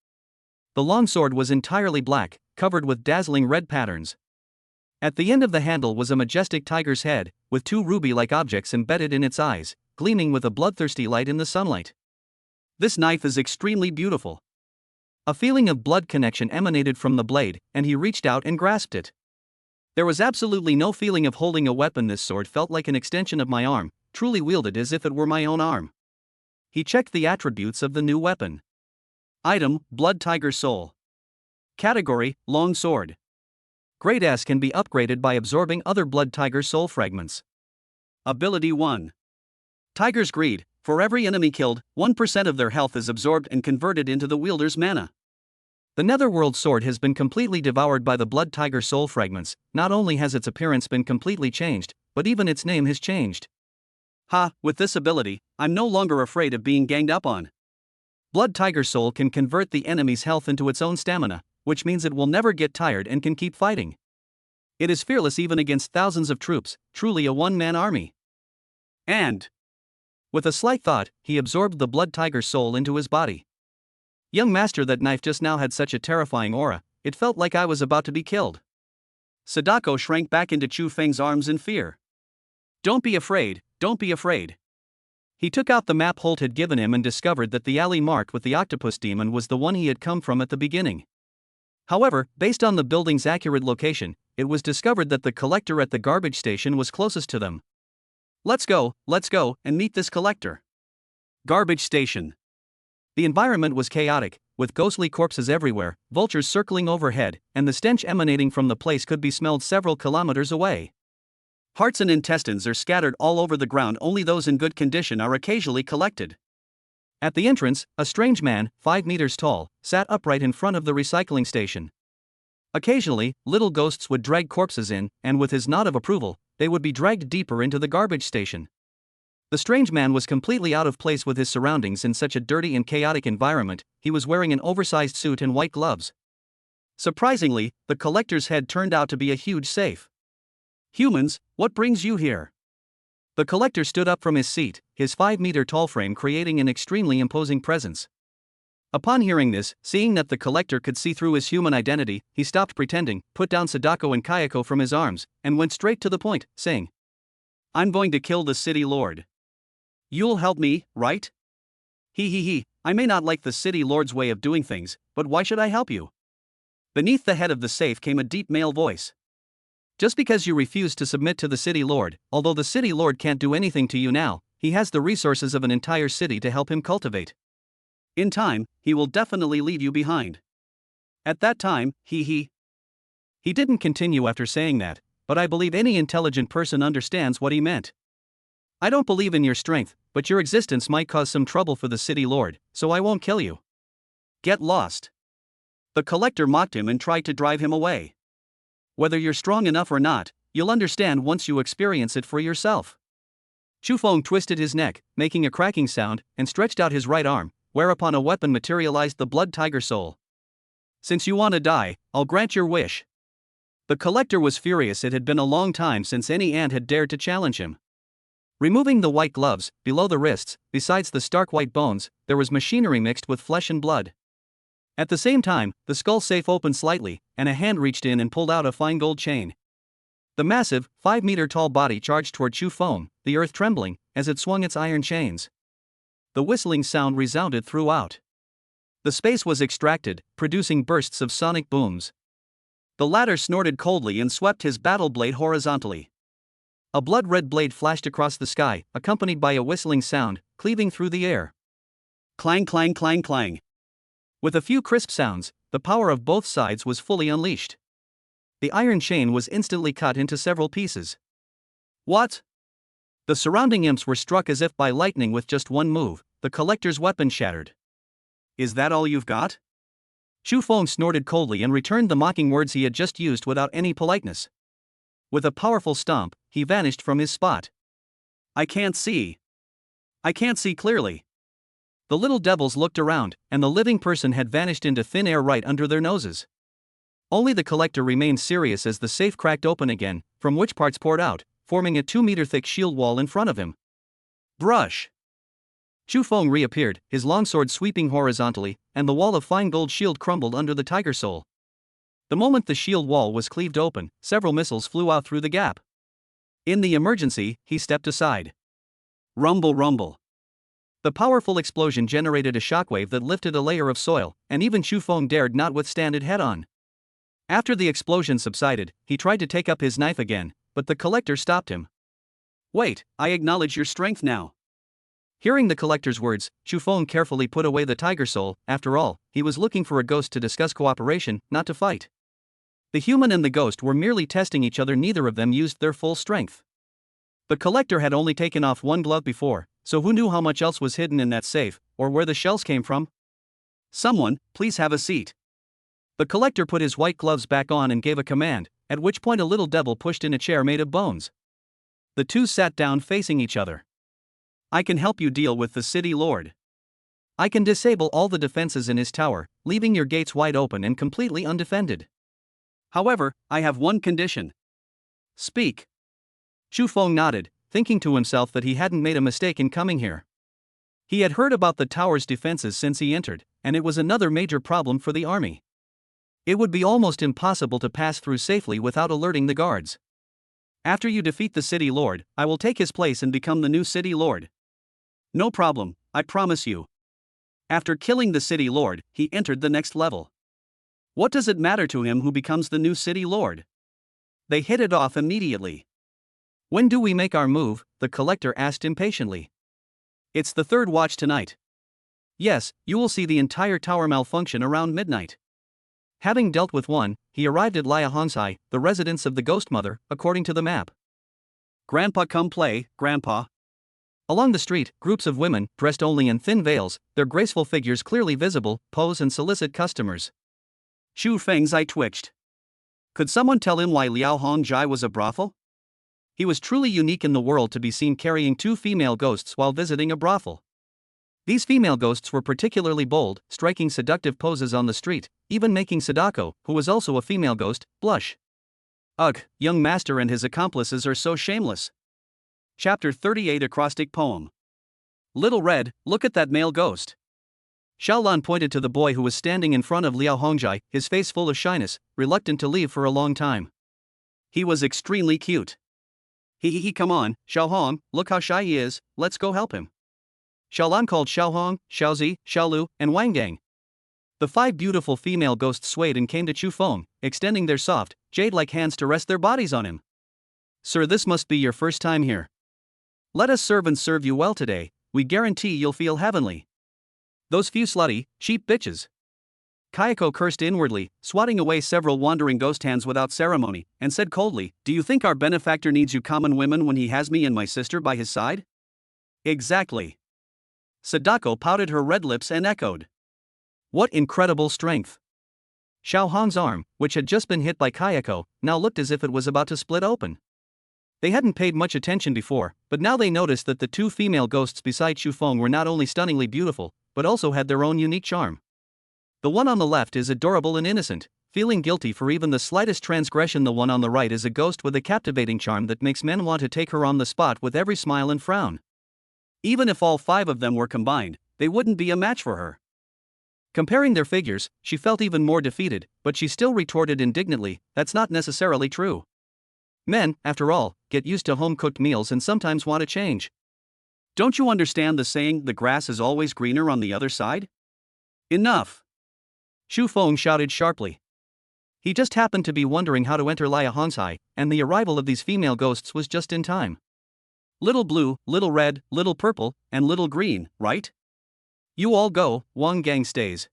The longsword was entirely black, covered with dazzling red patterns. At the end of the handle was a majestic tiger's head, with 2 ruby-like objects embedded in its eyes, gleaming with a bloodthirsty light in the sunlight. "This knife is extremely beautiful." A feeling of blood connection emanated from the blade, and he reached out and grasped it. "There was absolutely no feeling of holding a weapon. This sword felt like an extension of my arm, truly wielded as if it were my own arm." He checked the attributes of the new weapon. Item, Blood Tiger Soul. Category: Long Sword. Grade S can be upgraded by absorbing other Blood Tiger soul fragments. Ability 1. Tiger's Greed. For every enemy killed, 1% of their health is absorbed and converted into the wielder's mana. The Netherworld sword has been completely devoured by the Blood Tiger soul fragments. Not only has its appearance been completely changed, but even its name has changed. Ha, with this ability, I'm no longer afraid of being ganged up on. Blood Tiger soul can convert the enemy's health into its own stamina, which means it will never get tired and can keep fighting. It is fearless even against thousands of troops, truly a one-man army. And with a slight thought, he absorbed the Blood Tiger soul into his body. Young master, that knife just now had such a terrifying aura, it felt like I was about to be killed. Sadako shrank back into Chu Feng's arms in fear. Don't be afraid, don't be afraid. He took out the map Holt had given him and discovered that the alley marked with the octopus demon was the one he had come from at the beginning. However, based on the building's accurate location, it was discovered that the collector at the garbage station was closest to them. Let's go, and meet this collector. Garbage station. The environment was chaotic, with ghostly corpses everywhere, vultures circling overhead, and the stench emanating from the place could be smelled several kilometers away. Hearts and intestines are scattered all over the ground, only those in good condition are occasionally collected. At the entrance, a strange man, 5 meters tall, sat upright in front of the recycling station. Occasionally, little ghosts would drag corpses in, and with his nod of approval, they would be dragged deeper into the garbage station. The strange man was completely out of place with his surroundings in such a dirty and chaotic environment. He was wearing an oversized suit and white gloves. Surprisingly, the collector's head turned out to be a huge safe. Humans, what brings you here? The collector stood up from his seat, his 5-meter-tall frame creating an extremely imposing presence. Upon hearing this, seeing that the collector could see through his human identity, he stopped pretending, put down Sadako and Kayako from his arms, and went straight to the point, saying, I'm going to kill the city lord. You'll help me, right? I may not like the city lord's way of doing things, but why should I help you? Beneath the head of the safe came a deep male voice. Just because you refuse to submit to the city lord, although the city lord can't do anything to you now, he has the resources of an entire city to help him cultivate. In time, he will definitely leave you behind. At that time, He didn't continue after saying that, but I believe any intelligent person understands what he meant. I don't believe in your strength, but your existence might cause some trouble for the city lord, so I won't kill you. Get lost. The collector mocked him and tried to drive him away. Whether you're strong enough or not, you'll understand once you experience it for yourself. Chu Feng twisted his neck, making a cracking sound, and stretched out his right arm, whereupon a weapon materialized, the Blood Tiger soul. Since you want to die, I'll grant your wish. The collector was furious. It had been a long time since any ant had dared to challenge him. Removing the white gloves, below the wrists, besides the stark white bones, there was machinery mixed with flesh and blood. At the same time, the skull safe opened slightly, and a hand reached in and pulled out a fine gold chain. The massive, 5-meter-tall body charged toward Chu Feng, the earth trembling, as it swung its iron chains. The whistling sound resounded throughout. The space was extracted, producing bursts of sonic booms. The latter snorted coldly and swept his battle blade horizontally. A blood-red blade flashed across the sky, accompanied by a whistling sound, cleaving through the air. Clang, clang, clang, clang. With a few crisp sounds, the power of both sides was fully unleashed. The iron chain was instantly cut into several pieces. What? The surrounding imps were struck as if by lightning. With just one move, the collector's weapon shattered. Is that all you've got? Chu Feng snorted coldly and returned the mocking words he had just used without any politeness. With a powerful stomp, he vanished from his spot. I can't see clearly. The little devils looked around, and the living person had vanished into thin air right under their noses. Only the collector remained serious as the safe cracked open again, from which parts poured out, forming a 2-meter-thick shield wall in front of him. Brush! Chu Feng reappeared, his longsword sweeping horizontally, and the wall of fine gold shield crumbled under the tiger soul. The moment the shield wall was cleaved open, several missiles flew out through the gap. In the emergency, he stepped aside. Rumble, rumble. The powerful explosion generated a shockwave that lifted a layer of soil, and even Chu Feng dared not withstand it head-on. After the explosion subsided, he tried to take up his knife again, but the collector stopped him. Wait, I acknowledge your strength now. Hearing the collector's words, Chu Feng carefully put away the tiger soul. After all, he was looking for a ghost to discuss cooperation, not to fight. The human and the ghost were merely testing each other, neither of them used their full strength. The collector had only taken off one glove before, so who knew how much else was hidden in that safe, or where the shells came from? Someone, please have a seat. The collector put his white gloves back on and gave a command, at which point a little devil pushed in a chair made of bones. The two sat down facing each other. I can help you deal with the city lord. I can disable all the defenses in his tower, leaving your gates wide open and completely undefended. However, I have one condition. Speak. Chu Feng nodded, thinking to himself that he hadn't made a mistake in coming here. He had heard about the tower's defenses since he entered, and it was another major problem for the army. It would be almost impossible to pass through safely without alerting the guards. After you defeat the city lord, I will take his place and become the new city lord. No problem, I promise you. After killing the city lord, he entered the next level. What does it matter to him who becomes the new city lord? They hit it off immediately. When do we make our move? The collector asked impatiently. It's the third watch tonight. Yes, you will see the entire tower malfunction around midnight. Having dealt with one, he arrived at Liahongsai, the residence of the ghost mother, according to the map. Grandpa, come play, Grandpa. Along the street, groups of women, dressed only in thin veils, their graceful figures clearly visible, pose and solicit customers. Chu Feng's eye twitched. Could someone tell him why Liaohongjai was a brothel? He was truly unique in the world to be seen carrying two female ghosts while visiting a brothel. These female ghosts were particularly bold, striking seductive poses on the street, even making Sadako, who was also a female ghost, blush. Ugh, young master and his accomplices are so shameless. Chapter 38 Acrostic Poem. Little Red, look at that male ghost. Xiaolan pointed to the boy who was standing in front of Liao Hongjai, his face full of shyness, reluctant to leave for a long time. He was extremely cute. Come on, Xiaohong, look how shy he is, let's go help him. Xiaolan called Xiaohong, Xiaozi, Xiaolu, and Wang Gang. The five beautiful female ghosts swayed and came to Chu Feng, extending their soft, jade-like hands to rest their bodies on him. Sir, this must be your first time here. Let us serve and serve you well today, we guarantee you'll feel heavenly. Those few slutty, cheap bitches. Kayako cursed inwardly, swatting away several wandering ghost hands without ceremony, and said coldly, do you think our benefactor needs you common women when he has me and my sister by his side? Exactly. Sadako pouted her red lips and echoed. What incredible strength! Xiao Hong's arm, which had just been hit by Kayako, now looked as if it was about to split open. They hadn't paid much attention before, but now they noticed that the two female ghosts beside Chu Feng were not only stunningly beautiful, but also had their own unique charm. The one on the left is adorable and innocent, feeling guilty for even the slightest transgression. The one on the right is a ghost with a captivating charm that makes men want to take her on the spot with every smile and frown. Even if all five of them were combined, they wouldn't be a match for her. Comparing their figures, she felt even more defeated, but she still retorted indignantly, that's not necessarily true. Men, after all, get used to home-cooked meals and sometimes want a change. Don't you understand the saying, the grass is always greener on the other side? Enough! Chu Feng shouted sharply. He just happened to be wondering how to enter Liahongsai, and the arrival of these female ghosts was just in time. Little blue, little red, little purple, and little green, right? You all go, Wang Gang stays.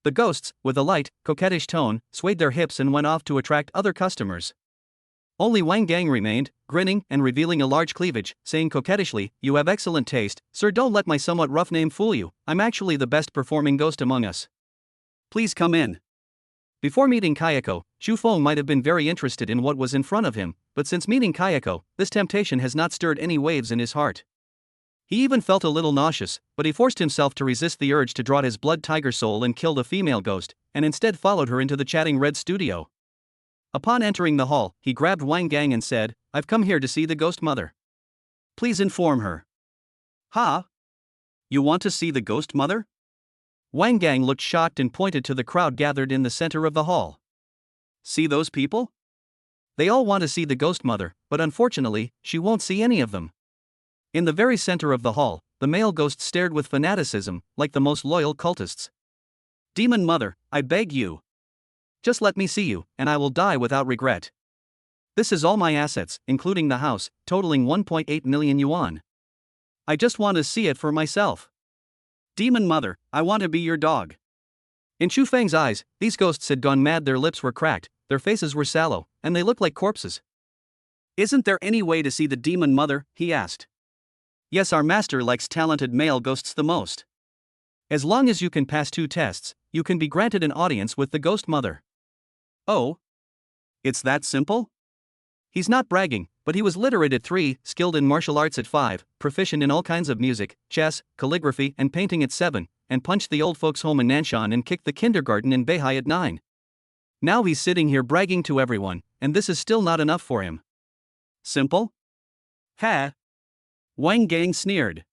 The ghosts, with a light, coquettish tone, swayed their hips and went off to attract other customers. Only Wang Gang remained, grinning and revealing a large cleavage, saying coquettishly, you have excellent taste, sir, don't let my somewhat rough name fool you, I'm actually the best performing ghost among us. Please come in. Before meeting Kayako, Chu Feng might have been very interested in what was in front of him, but since meeting Kayako, this temptation has not stirred any waves in his heart. He even felt a little nauseous, but he forced himself to resist the urge to draw his blood tiger soul and kill the female ghost, and instead followed her into the chatting red studio. Upon entering the hall, he grabbed Wang Gang and said, I've come here to see the ghost mother. Please inform her. Ha? You want to see the ghost mother? Wang Gang looked shocked and pointed to the crowd gathered in the center of the hall. See those people? They all want to see the ghost mother, but unfortunately, she won't see any of them. In the very center of the hall, the male ghost stared with fanaticism, like the most loyal cultists. Demon mother, I beg you. Just let me see you, and I will die without regret. This is all my assets, including the house, totaling 1.8 million yuan. I just want to see it for myself. Demon mother, I want to be your dog. In Chu Feng's eyes, these ghosts had gone mad. Their lips were cracked, their faces were sallow, and they looked like corpses. Isn't there any way to see the demon mother? He asked. Yes, our master likes talented male ghosts the most. As long as you can pass 2 tests, you can be granted an audience with the ghost mother. Oh? It's that simple? He's not bragging, but he was literate at 3, skilled in martial arts at 5, proficient in all kinds of music, chess, calligraphy, and painting at 7, and punched the old folks' home in Nanshan and kicked the kindergarten in Beihai at 9. Now he's sitting here bragging to everyone, and this is still not enough for him. Simple? Ha! Wang Gang sneered.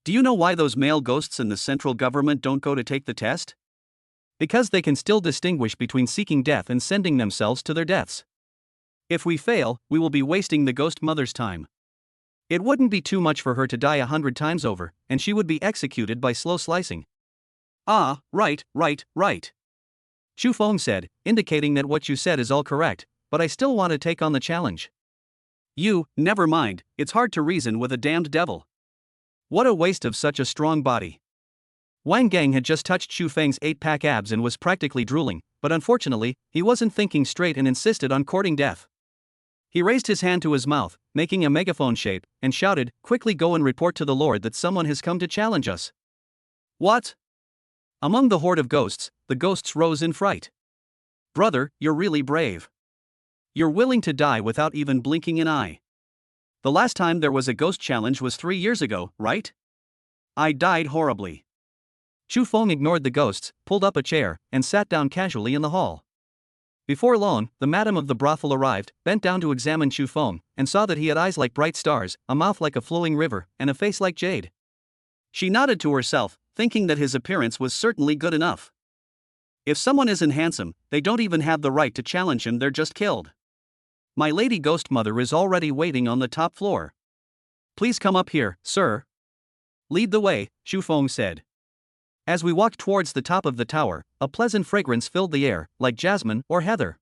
Do you know why those male ghosts in the central government don't go to take the test? Because they can still distinguish between seeking death and sending themselves to their deaths. If we fail, we will be wasting the ghost mother's time. It wouldn't be too much for her to die 100 times over, and she would be executed by slow slicing. Ah, right. Chu Feng said, indicating that what you said is all correct, but I still want to take on the challenge. Never mind, it's hard to reason with a damned devil. What a waste of such a strong body. Wang Gang had just touched Chu Feng's 8-pack abs and was practically drooling, but unfortunately, he wasn't thinking straight and insisted on courting death. He raised his hand to his mouth, making a megaphone shape, and shouted, "Quickly go and report to the Lord that someone has come to challenge us." What? Among the horde of ghosts, the ghosts rose in fright. Brother, you're really brave. You're willing to die without even blinking an eye. The last time there was a ghost challenge was 3 years ago, right? I died horribly. Chu Feng ignored the ghosts, pulled up a chair, and sat down casually in the hall. Before long, the madam of the brothel arrived, bent down to examine Chu Feng, and saw that he had eyes like bright stars, a mouth like a flowing river, and a face like jade. She nodded to herself, thinking that his appearance was certainly good enough. If someone isn't handsome, they don't even have the right to challenge him, they're just killed. My lady ghost mother is already waiting on the top floor. Please come up here, sir. Lead the way, Chu Feng said. As we walked towards the top of the tower, a pleasant fragrance filled the air, like jasmine or heather.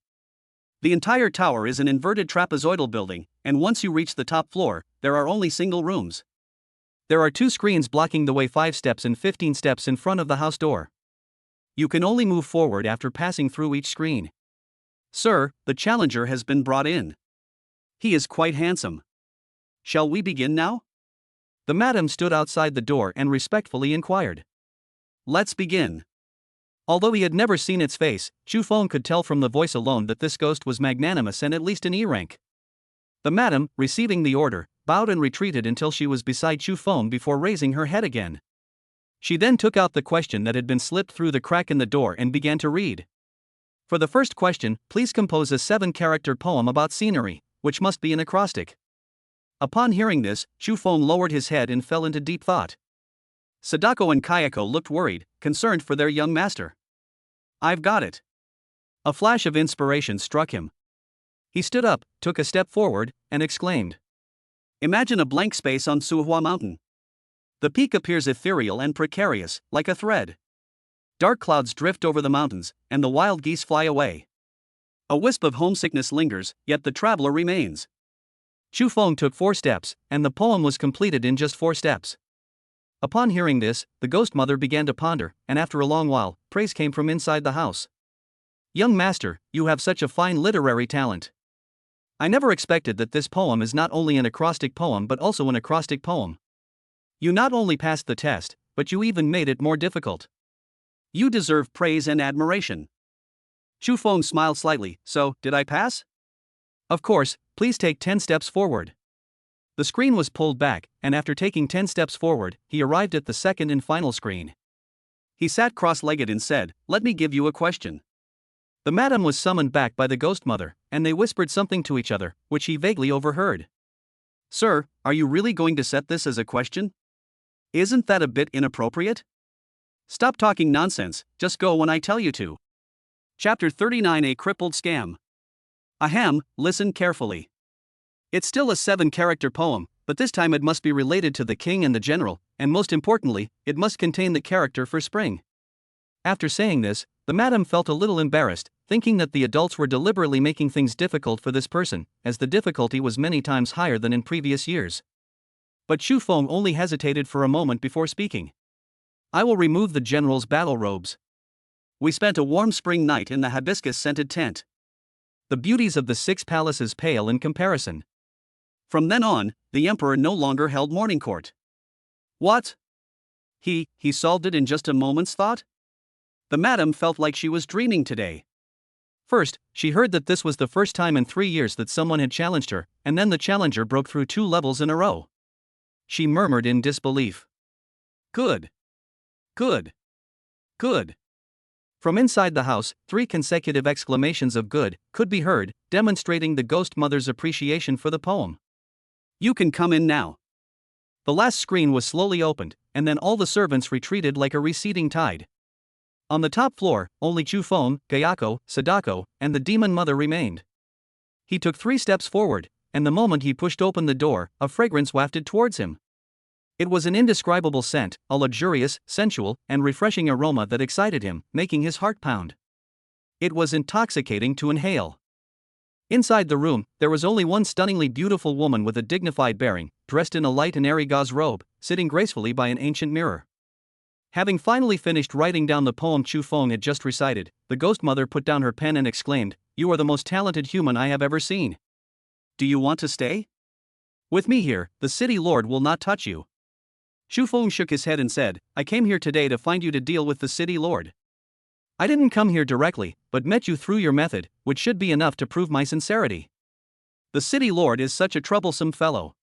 The entire tower is an inverted trapezoidal building, and once you reach the top floor, there are only single rooms. There are 2 screens blocking the way, 5 steps and 15 steps in front of the house door. You can only move forward after passing through each screen. Sir, the challenger has been brought in. He is quite handsome. Shall we begin now? The madam stood outside the door and respectfully inquired. Let's begin. Although he had never seen its face, Chu Feng could tell from the voice alone that this ghost was magnanimous and at least an E rank. The madam, receiving the order, bowed and retreated until she was beside Chu Feng before raising her head again. She then took out the question that had been slipped through the crack in the door and began to read. For the first question, please compose a 7-character poem about scenery, which must be an acrostic. Upon hearing this, Chu Feng lowered his head and fell into deep thought. Sadako and Kayako looked worried, concerned for their young master. I've got it. A flash of inspiration struck him. He stood up, took a step forward, and exclaimed. Imagine a blank space on Suhua Mountain. The peak appears ethereal and precarious, like a thread. Dark clouds drift over the mountains, and the wild geese fly away. A wisp of homesickness lingers, yet the traveler remains. Chu Feng took 4 steps, and the poem was completed in just 4 steps. Upon hearing this, the ghost mother began to ponder, and after a long while, praise came from inside the house. Young master, you have such a fine literary talent. I never expected that this poem is not only an acrostic poem but also an acrostic poem. You not only passed the test, but you even made it more difficult. You deserve praise and admiration. Chu Feng smiled slightly. So, did I pass? Of course, please take 10 steps forward. The screen was pulled back, and after taking 10 steps forward, he arrived at the second and final screen. He sat cross-legged and said, "Let me give you a question." The madam was summoned back by the ghost mother, and they whispered something to each other, which he vaguely overheard. Sir, are you really going to set this as a question? Isn't that a bit inappropriate? Stop talking nonsense, just go when I tell you to. Chapter 39, A Crippled Scam. Ahem, listen carefully. It's still a 7-character poem, but this time it must be related to the king and the general, and most importantly, it must contain the character for spring. After saying this, the madam felt a little embarrassed, thinking that the adults were deliberately making things difficult for this person, as the difficulty was many times higher than in previous years. But Chu Feng only hesitated for a moment before speaking. I will remove the general's battle robes. We spent a warm spring night in the hibiscus-scented tent. The beauties of the 6 palaces pale in comparison. From then on, the emperor no longer held morning court. What? He solved it in just a moment's thought? The madam felt like she was dreaming today. First, she heard that this was the first time in 3 years that someone had challenged her, and then the challenger broke through 2 levels in a row. She murmured in disbelief. Good. Good. Good. From inside the house, 3 consecutive exclamations of good could be heard, demonstrating the ghost mother's appreciation for the poem. You can come in now. The last screen was slowly opened, and then all the servants retreated like a receding tide. On the top floor, only Chu Feng, Gayako, Sadako, and the demon mother remained. He took 3 steps forward, and the moment he pushed open the door, a fragrance wafted towards him. It was an indescribable scent, a luxurious, sensual, and refreshing aroma that excited him, making his heart pound. It was intoxicating to inhale. Inside the room, there was only one stunningly beautiful woman with a dignified bearing, dressed in a light and airy gauze robe, sitting gracefully by an ancient mirror. Having finally finished writing down the poem Chu Feng had just recited, the ghost mother put down her pen and exclaimed, "You are the most talented human I have ever seen. Do you want to stay? With me here, the city lord will not touch you." Chu Feng shook his head and said, "I came here today to find you to deal with the city lord. I didn't come here directly, but met you through your method, which should be enough to prove my sincerity. The city lord is such a troublesome fellow."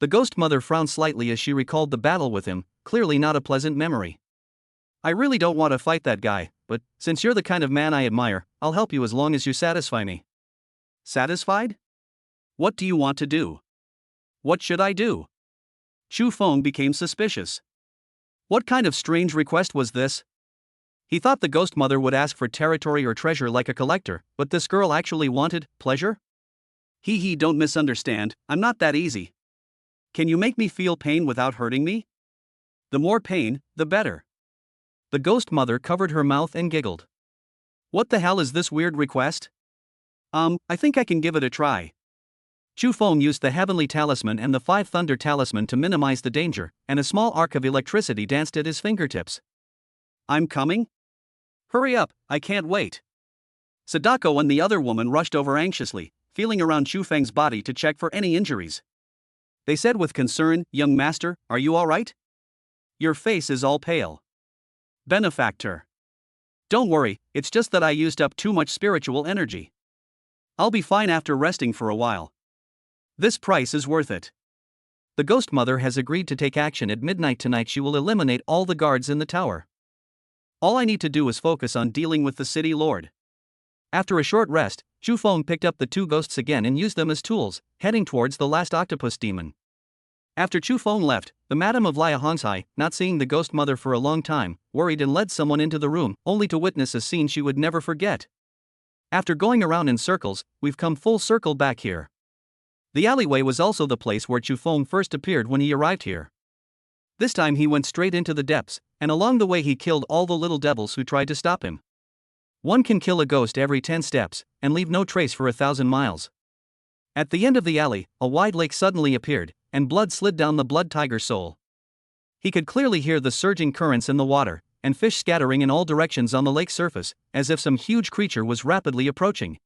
The ghost mother frowned slightly as she recalled the battle with him, clearly not a pleasant memory. "I really don't want to fight that guy, but since you're the kind of man I admire, I'll help you as long as you satisfy me." Satisfied? What do you want to do? What should I do? Chu Feng became suspicious. What kind of strange request was this? He thought the ghost mother would ask for territory or treasure like a collector, but this girl actually wanted pleasure? Don't misunderstand, I'm not that easy. Can you make me feel pain without hurting me? The more pain, the better. The ghost mother covered her mouth and giggled. What the hell is this weird request? I think I can give it a try. Chu Feng used the heavenly talisman and the 5 thunder talisman to minimize the danger, and a small arc of electricity danced at his fingertips. I'm coming? Hurry up, I can't wait. Sadako and the other woman rushed over anxiously, feeling around Chu Feng's body to check for any injuries. They said with concern, "Young master, are you all right? Your face is all pale." Benefactor. Don't worry, it's just that I used up too much spiritual energy. I'll be fine after resting for a while. This price is worth it. The ghost mother has agreed to take action at midnight tonight. She will eliminate all the guards in the tower. All I need to do is focus on dealing with the city lord. After a short rest, Chu Feng picked up the 2 ghosts again and used them as tools, heading towards the last octopus demon. After Chu Feng left, the Madam of Liahansai, not seeing the ghost mother for a long time, worried and led someone into the room, only to witness a scene she would never forget. After going around in circles, we've come full circle back here. The alleyway was also the place where Chu Feng first appeared when he arrived here. This time he went straight into the depths, and along the way he killed all the little devils who tried to stop him. One can kill a ghost every 10 steps, and leave no trace for 1,000 miles. At the end of the alley, a wide lake suddenly appeared, and blood slid down the blood tiger's soul. He could clearly hear the surging currents in the water, and fish scattering in all directions on the lake's surface, as if some huge creature was rapidly approaching.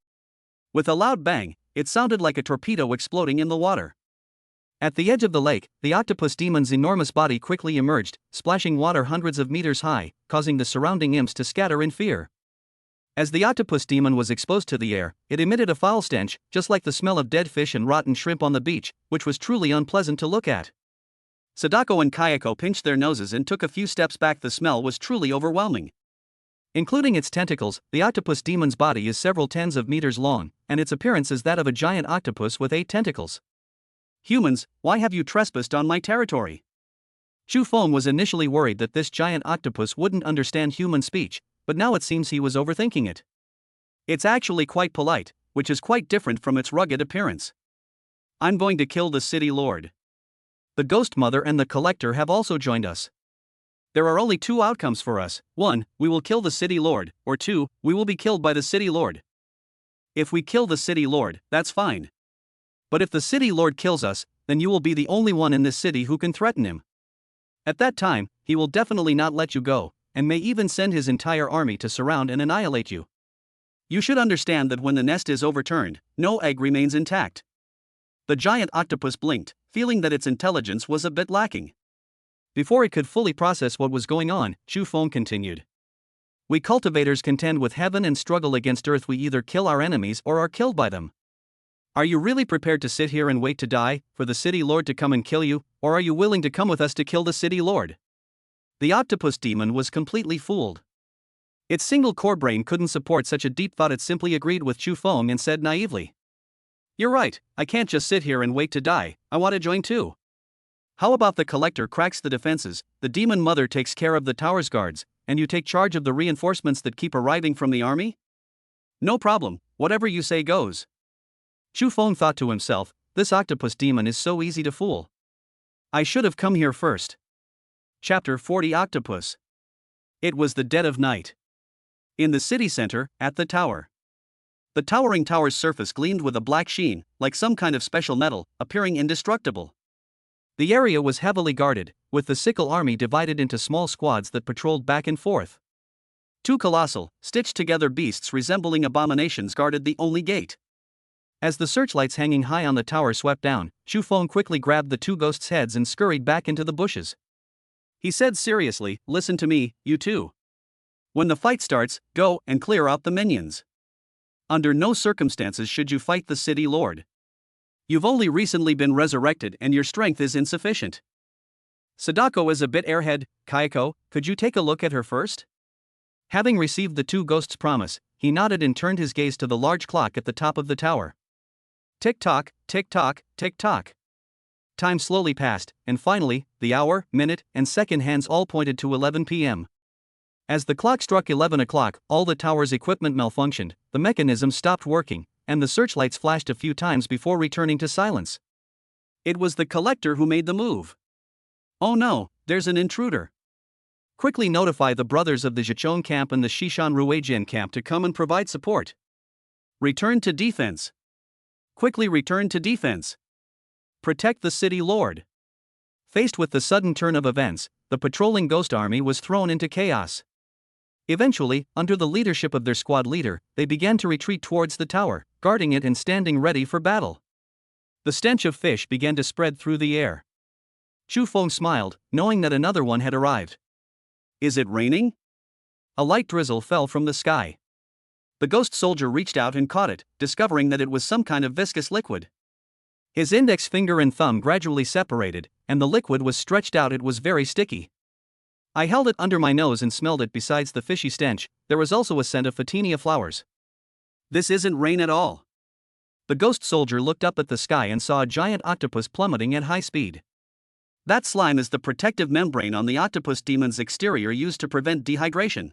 With a loud bang, it sounded like a torpedo exploding in the water. At the edge of the lake, the octopus demon's enormous body quickly emerged, splashing water hundreds of meters high, causing the surrounding imps to scatter in fear. As the octopus demon was exposed to the air, it emitted a foul stench, just like the smell of dead fish and rotten shrimp on the beach, which was truly unpleasant to look at. Sadako and Kayako pinched their noses and took a few steps back. The smell was truly overwhelming. Including its tentacles, the octopus demon's body is several tens of meters long, and its appearance is that of a giant octopus with 8 tentacles. Humans, why have you trespassed on my territory? Chu Feng was initially worried that this giant octopus wouldn't understand human speech, but now it seems he was overthinking it. It's actually quite polite, which is quite different from its rugged appearance. I'm going to kill the city lord. The ghost mother and the collector have also joined us. There are only 2 outcomes for us: 1, we will kill the city lord, or 2, we will be killed by the city lord. If we kill the city lord, that's fine. But if the city lord kills us, then you will be the only one in this city who can threaten him. At that time, he will definitely not let you go, and may even send his entire army to surround and annihilate you. You should understand that when the nest is overturned, no egg remains intact. The giant octopus blinked, feeling that its intelligence was a bit lacking. Before it could fully process what was going on, Chu Feng continued. We cultivators contend with heaven and struggle against earth. We either kill our enemies or are killed by them. Are you really prepared to sit here and wait to die, for the city lord to come and kill you, or are you willing to come with us to kill the city lord? The octopus demon was completely fooled. Its single core brain couldn't support such a deep thought. It simply agreed with Chu Feng and said naively, "You're right, I can't just sit here and wait to die, I want to join too. How about the collector cracks the defenses, the demon mother takes care of the tower's guards, and you take charge of the reinforcements that keep arriving from the army? No problem, whatever you say goes." Chu Feng thought to himself, this octopus demon is so easy to fool. I should have come here first. Chapter 40 Octopus. It was the dead of night. In the city center, at the tower. The towering tower's surface gleamed with a black sheen, like some kind of special metal, appearing indestructible. The area was heavily guarded, with the sickle army divided into small squads that patrolled back and forth. Two colossal, stitched-together beasts resembling abominations guarded the only gate. As the searchlights hanging high on the tower swept down, Chu Feng quickly grabbed the two ghosts' heads and scurried back into the bushes. He said seriously, "Listen to me, you two. When the fight starts, go and clear out the minions. Under no circumstances should you fight the city lord. You've only recently been resurrected and your strength is insufficient. Sadako is a bit airhead. Kayako, could you take a look at her first?" Having received the two ghosts' promise, he nodded and turned his gaze to the large clock at the top of the tower. Tick-tock, tick-tock, tick-tock. Time slowly passed, and finally, the hour, minute, and second hands all pointed to 11 p.m. As the clock struck 11 o'clock, all the tower's equipment malfunctioned, the mechanism stopped working, and the searchlights flashed a few times before returning to silence. It was the collector who made the move. Oh no, there's an intruder. Quickly notify the brothers of the Jichong camp and the Shishan Ruijin camp to come and provide support. Return to defense. Quickly return to defense. Protect the city lord. Faced with the sudden turn of events, the patrolling ghost army was thrown into chaos. Eventually, under the leadership of their squad leader, they began to retreat towards the tower, guarding it and standing ready for battle. The stench of fish began to spread through the air. Chu Feng smiled, knowing that another one had arrived. Is it raining? A light drizzle fell from the sky. The ghost soldier reached out and caught it, discovering that it was some kind of viscous liquid. His index finger and thumb gradually separated, and the liquid was stretched out. It was very sticky. I held it under my nose and smelled it. Besides the fishy stench, there was also a scent of photinia flowers. This isn't rain at all. The ghost soldier looked up at the sky and saw a giant octopus plummeting at high speed. That slime is the protective membrane on the octopus demon's exterior used to prevent dehydration.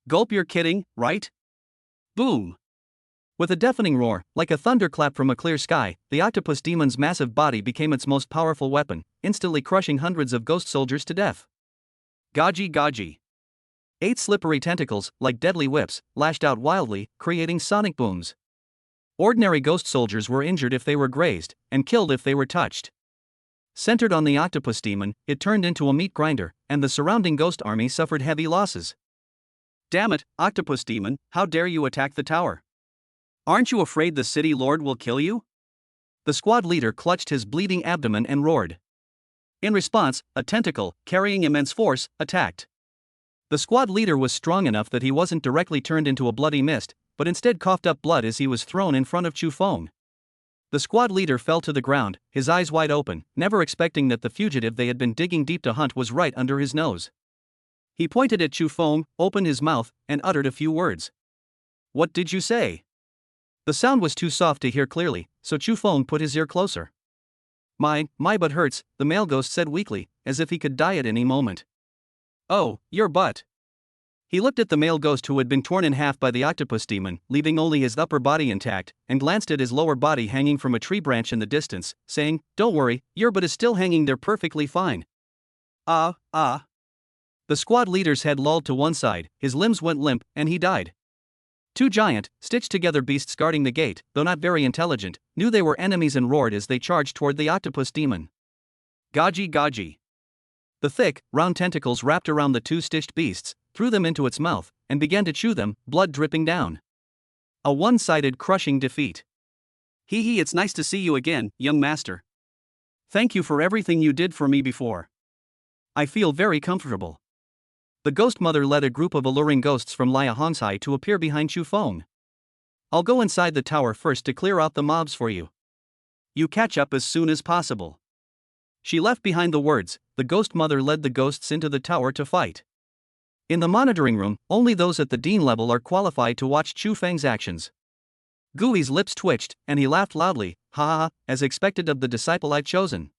Gulp, you're kidding, right? Boom! With a deafening roar, like a thunderclap from a clear sky, the octopus demon's massive body became its most powerful weapon, instantly crushing hundreds of ghost soldiers to death. Gaji gaji. 8 slippery tentacles, like deadly whips, lashed out wildly, creating sonic booms. Ordinary ghost soldiers were injured if they were grazed, and killed if they were touched. Centered on the octopus demon, it turned into a meat grinder, and the surrounding ghost army suffered heavy losses. Damn it, octopus demon, how dare you attack the tower? Aren't you afraid the city lord will kill you? The squad leader clutched his bleeding abdomen and roared. In response, a tentacle, carrying immense force, attacked. The squad leader was strong enough that he wasn't directly turned into a bloody mist, but instead coughed up blood as he was thrown in front of Chu Feng. The squad leader fell to the ground, his eyes wide open, never expecting that the fugitive they had been digging deep to hunt was right under his nose. He pointed at Chu Feng, opened his mouth, and uttered a few words. What did you say? The sound was too soft to hear clearly, so Chu Feng put his ear closer. My butt hurts, the male ghost said weakly, as if he could die at any moment. Oh, your butt. He looked at the male ghost who had been torn in half by the octopus demon, leaving only his upper body intact, and glanced at his lower body hanging from a tree branch in the distance, saying, Don't worry, your butt is still hanging there perfectly fine. The squad leader's head lolled to one side, his limbs went limp, and he died. Two giant, stitched-together beasts guarding the gate, though not very intelligent, knew they were enemies and roared as they charged toward the octopus demon. Gaji gaji. The thick, round tentacles wrapped around the two stitched beasts, threw them into its mouth, and began to chew them, blood dripping down. A one-sided crushing defeat. Hee hee, it's nice to see you again, young master. Thank you for everything you did for me before. I feel very comfortable. The ghost mother led a group of alluring ghosts from Lia Hongzhai to appear behind Chu Feng. I'll go inside the tower first to clear out the mobs for you. You catch up as soon as possible. She left behind the words. The ghost mother led the ghosts into the tower to fight. In the monitoring room, only those at the dean level are qualified to watch Chu Feng's actions. Gui's lips twitched, and he laughed loudly, ha ha ha, as expected of the disciple I've chosen.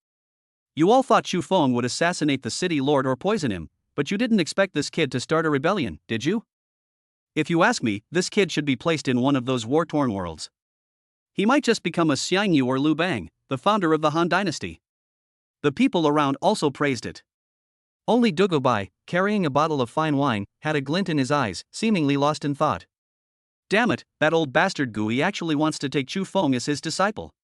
You all thought Chu Feng would assassinate the city lord or poison him, but you didn't expect this kid to start a rebellion, did you? If you ask me, this kid should be placed in one of those war-torn worlds. He might just become a Xiangyu or Liu Bang, the founder of the Han dynasty. The people around also praised it. Only Dugubai, carrying a bottle of fine wine, had a glint in his eyes, seemingly lost in thought. Damn it, that old bastard Gui actually wants to take Chu Feng as his disciple.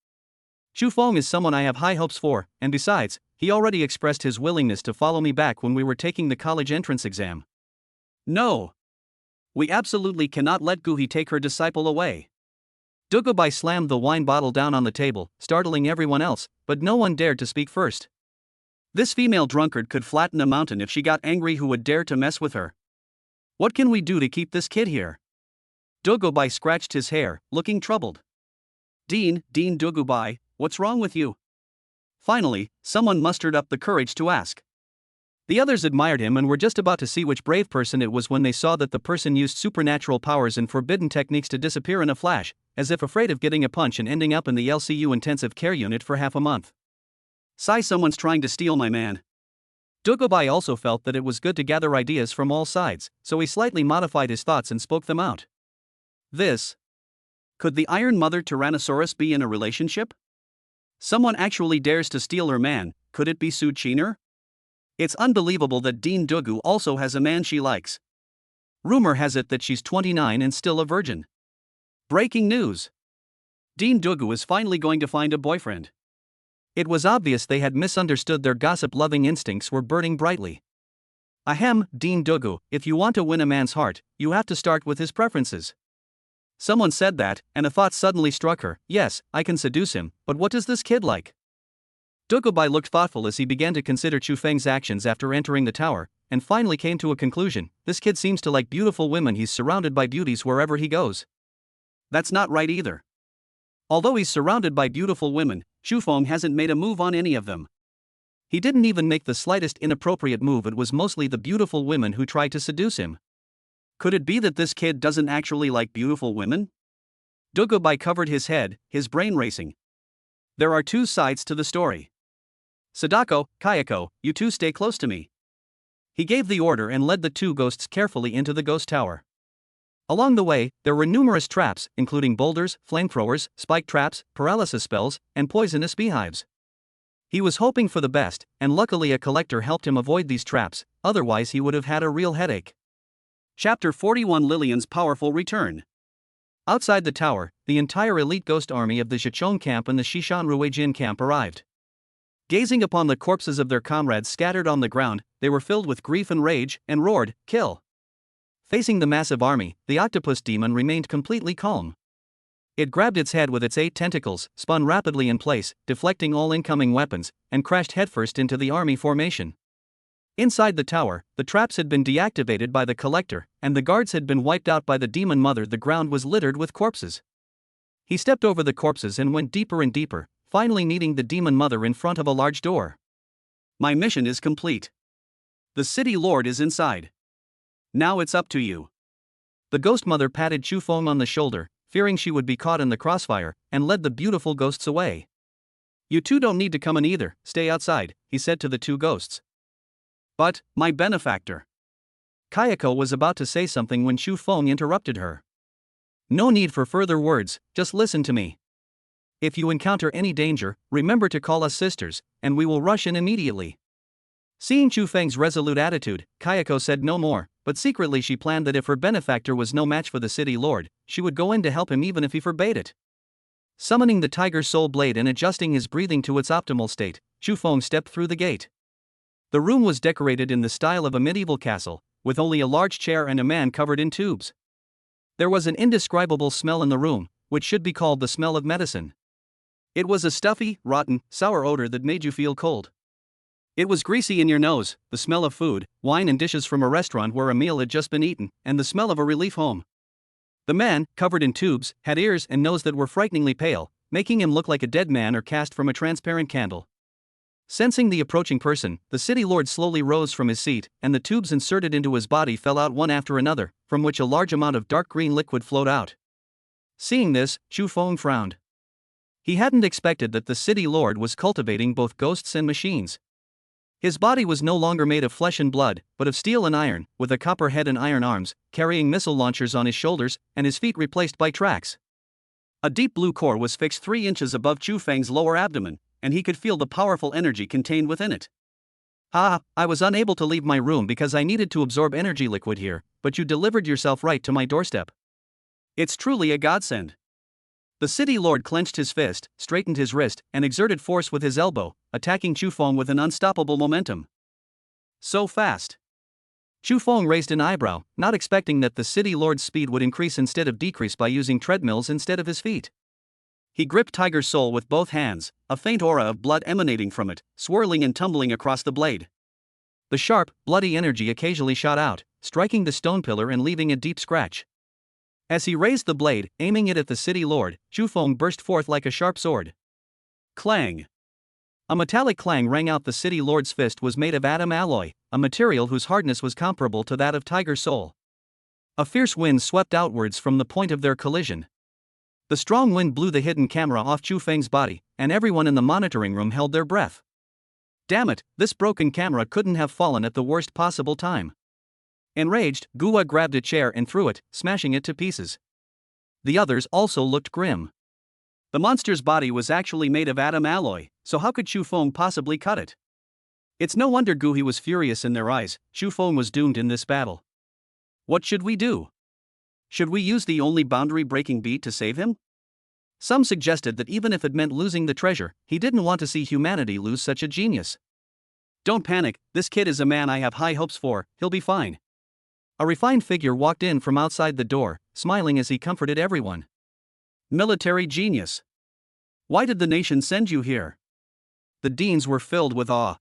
Chu Feng is someone I have high hopes for, and besides, he already expressed his willingness to follow me back when we were taking the college entrance exam. No. We absolutely cannot let Gui take her disciple away. Dugubai slammed the wine bottle down on the table, startling everyone else, but no one dared to speak first. This female drunkard could flatten a mountain if she got angry. Who would dare to mess with her? What can we do to keep this kid here? Dugubai scratched his hair, looking troubled. Dean Dugubai, what's wrong with you? Finally, someone mustered up the courage to ask. The others admired him and were just about to see which brave person it was when they saw that the person used supernatural powers and forbidden techniques to disappear in a flash, as if afraid of getting a punch and ending up in the LCU intensive care unit for half a month. Sigh, someone's trying to steal my man. Dugubai also felt that it was good to gather ideas from all sides, so he slightly modified his thoughts and spoke them out. Could the Iron Mother Tyrannosaurus be in a relationship? Someone actually dares to steal her man. Could it be Su Qiner? It's unbelievable that Dean Dugu also has a man she likes. Rumor has it that she's 29 and still a virgin. Breaking news. Dean Dugu is finally going to find a boyfriend. It was obvious they had misunderstood. Their gossip-loving instincts were burning brightly. Ahem, Dean Dugu, if you want to win a man's heart, you have to start with his preferences. Someone said that, and a thought suddenly struck her. Yes, I can seduce him, but what does this kid like? Dugubai looked thoughtful as he began to consider Chu Feng's actions after entering the tower, and finally came to a conclusion. This kid seems to like beautiful women. He's surrounded by beauties wherever he goes. That's not right either. Although he's surrounded by beautiful women, Chu Feng hasn't made a move on any of them. He didn't even make the slightest inappropriate move. It was mostly the beautiful women who tried to seduce him. Could it be that this kid doesn't actually like beautiful women? Dugubai covered his head, his brain racing. There are two sides to the story. Sadako, Kayako, you two stay close to me. He gave the order and led the two ghosts carefully into the ghost tower. Along the way, there were numerous traps, including boulders, flamethrowers, spike traps, paralysis spells, and poisonous beehives. He was hoping for the best, and luckily a collector helped him avoid these traps, otherwise he would have had a real headache. Chapter 41: Lillian's Powerful Return. Outside the tower, the entire elite ghost army of the Xichong camp and the Shishan Ruijin camp arrived. Gazing upon the corpses of their comrades scattered on the ground, they were filled with grief and rage, and roared, "Kill!" Facing the massive army, the octopus demon remained completely calm. It grabbed its head with its 8 tentacles, spun rapidly in place, deflecting all incoming weapons, and crashed headfirst into the army formation. Inside the tower, the traps had been deactivated by the collector, and the guards had been wiped out by the demon mother. The ground was littered with corpses. He stepped over the corpses and went deeper and deeper, finally meeting the demon mother in front of a large door. My mission is complete. The city lord is inside. Now it's up to you. The ghost mother patted Chu Feng on the shoulder, fearing she would be caught in the crossfire, and led the beautiful ghosts away. You two don't need to come in either, stay outside, he said to the two ghosts. But, my benefactor. Kayako was about to say something when Chu Feng interrupted her. No need for further words, just listen to me. If you encounter any danger, remember to call us sisters, and we will rush in immediately. Seeing Chu Feng's resolute attitude, Kayako said no more, but secretly she planned that if her benefactor was no match for the city lord, she would go in to help him even if he forbade it. Summoning the tiger soul blade and adjusting his breathing to its optimal state, Chu Feng stepped through the gate. The room was decorated in the style of a medieval castle, with only a large chair and a man covered in tubes. There was an indescribable smell in the room, which should be called the smell of medicine. It was a stuffy, rotten, sour odor that made you feel cold. It was greasy in your nose, the smell of food, wine and dishes from a restaurant where a meal had just been eaten, and the smell of a relief home. The man, covered in tubes, had ears and nose that were frighteningly pale, making him look like a dead man or cast from a transparent candle. Sensing the approaching person, the city lord slowly rose from his seat, and the tubes inserted into his body fell out one after another, from which a large amount of dark green liquid flowed out. Seeing this, Chu Feng frowned. He hadn't expected that the city lord was cultivating both ghosts and machines. His body was no longer made of flesh and blood, but of steel and iron, with a copper head and iron arms, carrying missile launchers on his shoulders, and his feet replaced by tracks. A deep blue core was fixed 3 inches above Chu Feng's lower abdomen, and he could feel the powerful energy contained within it. I was unable to leave my room because I needed to absorb energy liquid here, but you delivered yourself right to my doorstep. It's truly a godsend. The city lord clenched his fist, straightened his wrist, and exerted force with his elbow, attacking Chu Feng with an unstoppable momentum. So fast. Chu Feng raised an eyebrow, not expecting that the city lord's speed would increase instead of decrease by using treadmills instead of his feet. He gripped Tiger's soul with both hands, a faint aura of blood emanating from it, swirling and tumbling across the blade. The sharp, bloody energy occasionally shot out, striking the stone pillar and leaving a deep scratch. As he raised the blade, aiming it at the city lord, Chu Feng burst forth like a sharp sword. Clang! A metallic clang rang out. The city lord's fist was made of atom alloy, a material whose hardness was comparable to that of Tiger's soul. A fierce wind swept outwards from the point of their collision. The strong wind blew the hidden camera off Chu Feng's body, and everyone in the monitoring room held their breath. Damn it, this broken camera couldn't have fallen at the worst possible time. Enraged, Gua grabbed a chair and threw it, smashing it to pieces. The others also looked grim. The monster's body was actually made of atom alloy, so how could Chu Feng possibly cut it? It's no wonder Gui was furious in their eyes. Chu Feng was doomed in this battle. What should we do? Should we use the only boundary-breaking beat to save him? Some suggested that even if it meant losing the treasure, he didn't want to see humanity lose such a genius. Don't panic, this kid is a man I have high hopes for, he'll be fine. A refined figure walked in from outside the door, smiling as he comforted everyone. Military genius. Why did the nation send you here? The deans were filled with awe.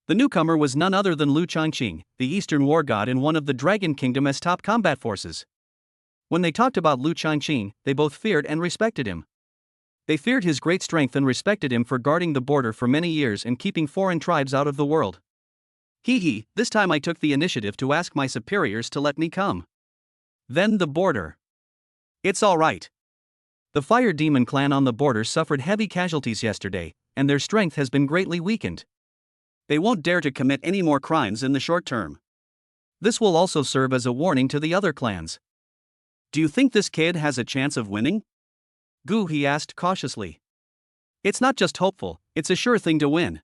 The newcomer was none other than Lu Changqing, the Eastern war god in one of the Dragon Kingdom's top combat forces. When they talked about Lu Changqing, they both feared and respected him. They feared his great strength and respected him for guarding the border for many years and keeping foreign tribes out of the world. This time I took the initiative to ask my superiors to let me come. Then the border. It's all right. The Fire Demon clan on the border suffered heavy casualties yesterday, and their strength has been greatly weakened. They won't dare to commit any more crimes in the short term. This will also serve as a warning to the other clans. Do you think this kid has a chance of winning? Gu, he asked cautiously. It's not just hopeful, it's a sure thing to win.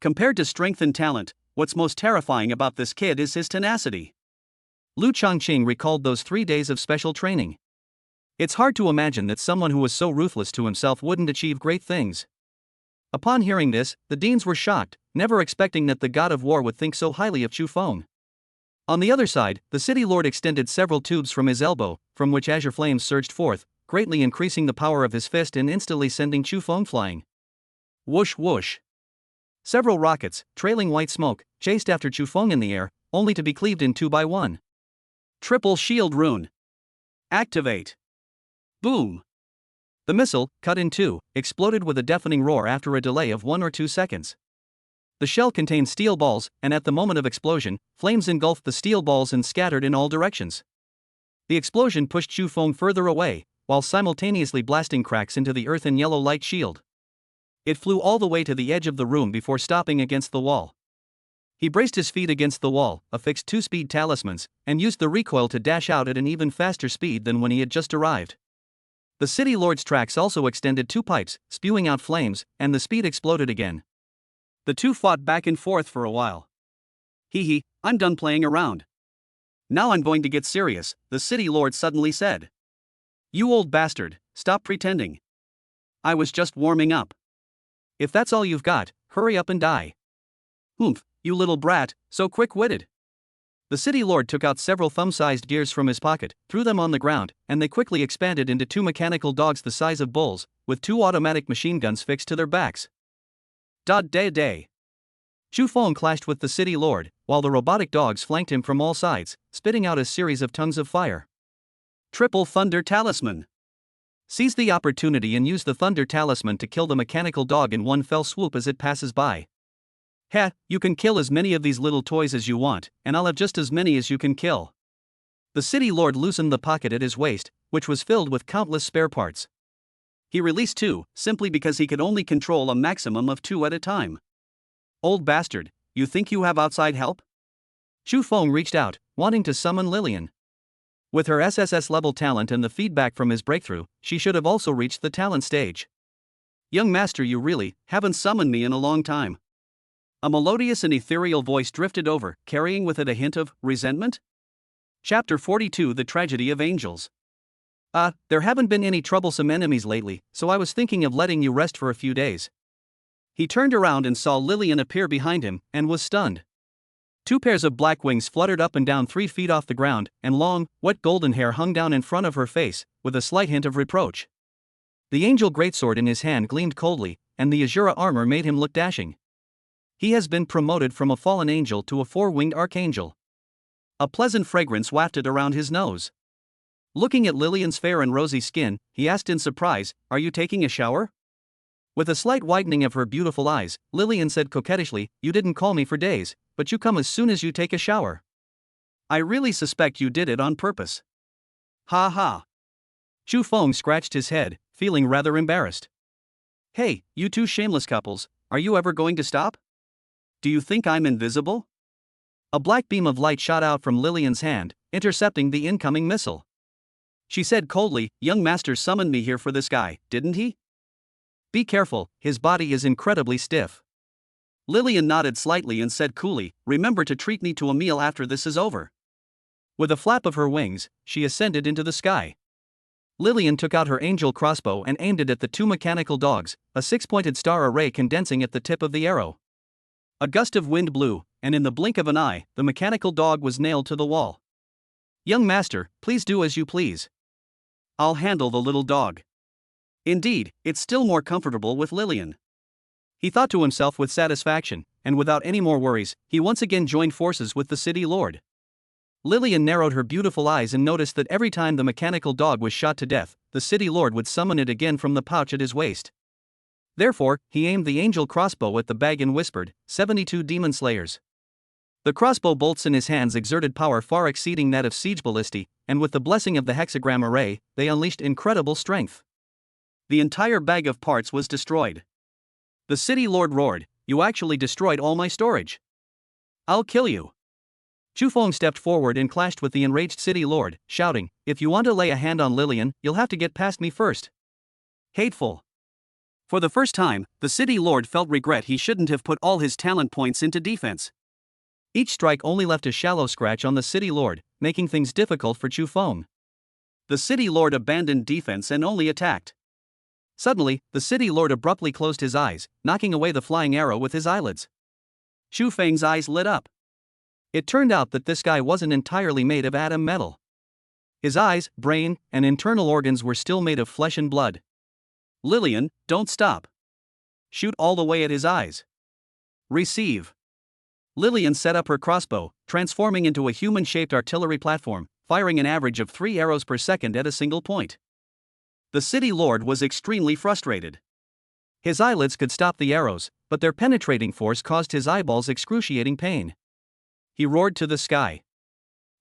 Compared to strength and talent, what's most terrifying about this kid is his tenacity. Lu Changqing recalled those 3 days of special training. It's hard to imagine that someone who was so ruthless to himself wouldn't achieve great things. Upon hearing this, the deans were shocked, never expecting that the god of war would think so highly of Chu Feng. On the other side, the city lord extended several tubes from his elbow, from which azure flames surged forth, greatly increasing the power of his fist and instantly sending Chu Feng flying. Whoosh whoosh. Several rockets, trailing white smoke, chased after Chu Feng in the air, only to be cleaved in two by one. Triple shield rune. Activate. Boom. The missile, cut in two, exploded with a deafening roar after a delay of 1 or 2 seconds. The shell contained steel balls, and at the moment of explosion, flames engulfed the steel balls and scattered in all directions. The explosion pushed Chu Feng further away, while simultaneously blasting cracks into the earth and yellow light shield. It flew all the way to the edge of the room before stopping against the wall. He braced his feet against the wall, affixed 2 speed talismans, and used the recoil to dash out at an even faster speed than when he had just arrived. The city lord's tracks also extended 2 pipes, spewing out flames, and the speed exploded again. The two fought back and forth for a while. I'm done playing around. Now I'm going to get serious, the city lord suddenly said. You old bastard, stop pretending. I was just warming up. If that's all you've got, hurry up and die. Humph, you little brat, so quick-witted. The city lord took out several thumb-sized gears from his pocket, threw them on the ground, and they quickly expanded into two mechanical dogs the size of bulls, with two automatic machine guns fixed to their backs. Day. Chu Feng clashed with the city lord, while the robotic dogs flanked him from all sides, spitting out a series of tongues of fire. Triple Thunder Talisman. Seize the opportunity and use the Thunder Talisman to kill the mechanical dog in one fell swoop as it passes by. Heh, you can kill as many of these little toys as you want, and I'll have just as many as you can kill. The city lord loosened the pocket at his waist, which was filled with countless spare parts. He released two, simply because he could only control a maximum of two at a time. Old bastard, you think you have outside help? Chu Feng reached out, wanting to summon Lillian. With her SSS level talent and the feedback from his breakthrough, she should have also reached the talent stage. Young master, you really haven't summoned me in a long time. A melodious and ethereal voice drifted over, carrying with it a hint of resentment. Chapter 42: The Tragedy of Angels. There haven't been any troublesome enemies lately, so I was thinking of letting you rest for a few days. He turned around and saw Lillian appear behind him, and was stunned. Two pairs of black wings fluttered up and down 3 feet off the ground, and long, wet golden hair hung down in front of her face, with a slight hint of reproach. The angel greatsword in his hand gleamed coldly, and the Azura armor made him look dashing. He has been promoted from a fallen angel to a 4-winged archangel. A pleasant fragrance wafted around his nose. Looking at Lillian's fair and rosy skin, he asked in surprise, "Are you taking a shower?" With a slight widening of her beautiful eyes, Lillian said coquettishly, "You didn't call me for days, but you come as soon as you take a shower. I really suspect you did it on purpose." Ha ha. Chu Feng scratched his head, feeling rather embarrassed. Hey, you two shameless couples, are you ever going to stop? Do you think I'm invisible? A black beam of light shot out from Lillian's hand, intercepting the incoming missile. She said coldly, "Young master summoned me here for this guy, didn't he? Be careful, his body is incredibly stiff." Lillian nodded slightly and said coolly, "Remember to treat me to a meal after this is over." With a flap of her wings, she ascended into the sky. Lillian took out her angel crossbow and aimed it at the two mechanical dogs, a 6-pointed star array condensing at the tip of the arrow. A gust of wind blew, and in the blink of an eye, the mechanical dog was nailed to the wall. "Young master, please do as you please. I'll handle the little dog." Indeed, it's still more comfortable with Lillian. He thought to himself with satisfaction, and without any more worries, he once again joined forces with the city lord. Lillian narrowed her beautiful eyes and noticed that every time the mechanical dog was shot to death, the city lord would summon it again from the pouch at his waist. Therefore, he aimed the angel crossbow at the bag and whispered, 72 demon slayers. The crossbow bolts in his hands exerted power far exceeding that of siege ballistae, and with the blessing of the hexagram array, they unleashed incredible strength. The entire bag of parts was destroyed. The city lord roared, "You actually destroyed all my storage. I'll kill you." Chu Feng stepped forward and clashed with the enraged city lord, shouting, "If you want to lay a hand on Lillian, you'll have to get past me first." Hateful. For the first time, the city lord felt regret he shouldn't have put all his talent points into defense. Each strike only left a shallow scratch on the city lord, making things difficult for Chu Feng. The city lord abandoned defense and only attacked. Suddenly, the city lord abruptly closed his eyes, knocking away the flying arrow with his eyelids. Chu Feng's eyes lit up. It turned out that this guy wasn't entirely made of atom metal. His eyes, brain, and internal organs were still made of flesh and blood. "Lillian, don't stop. Shoot all the way at his eyes. Receive." Lillian set up her crossbow, transforming into a human-shaped artillery platform, firing an average of 3 arrows per second at a single point. The city lord was extremely frustrated. His eyelids could stop the arrows, but their penetrating force caused his eyeballs excruciating pain. He roared to the sky.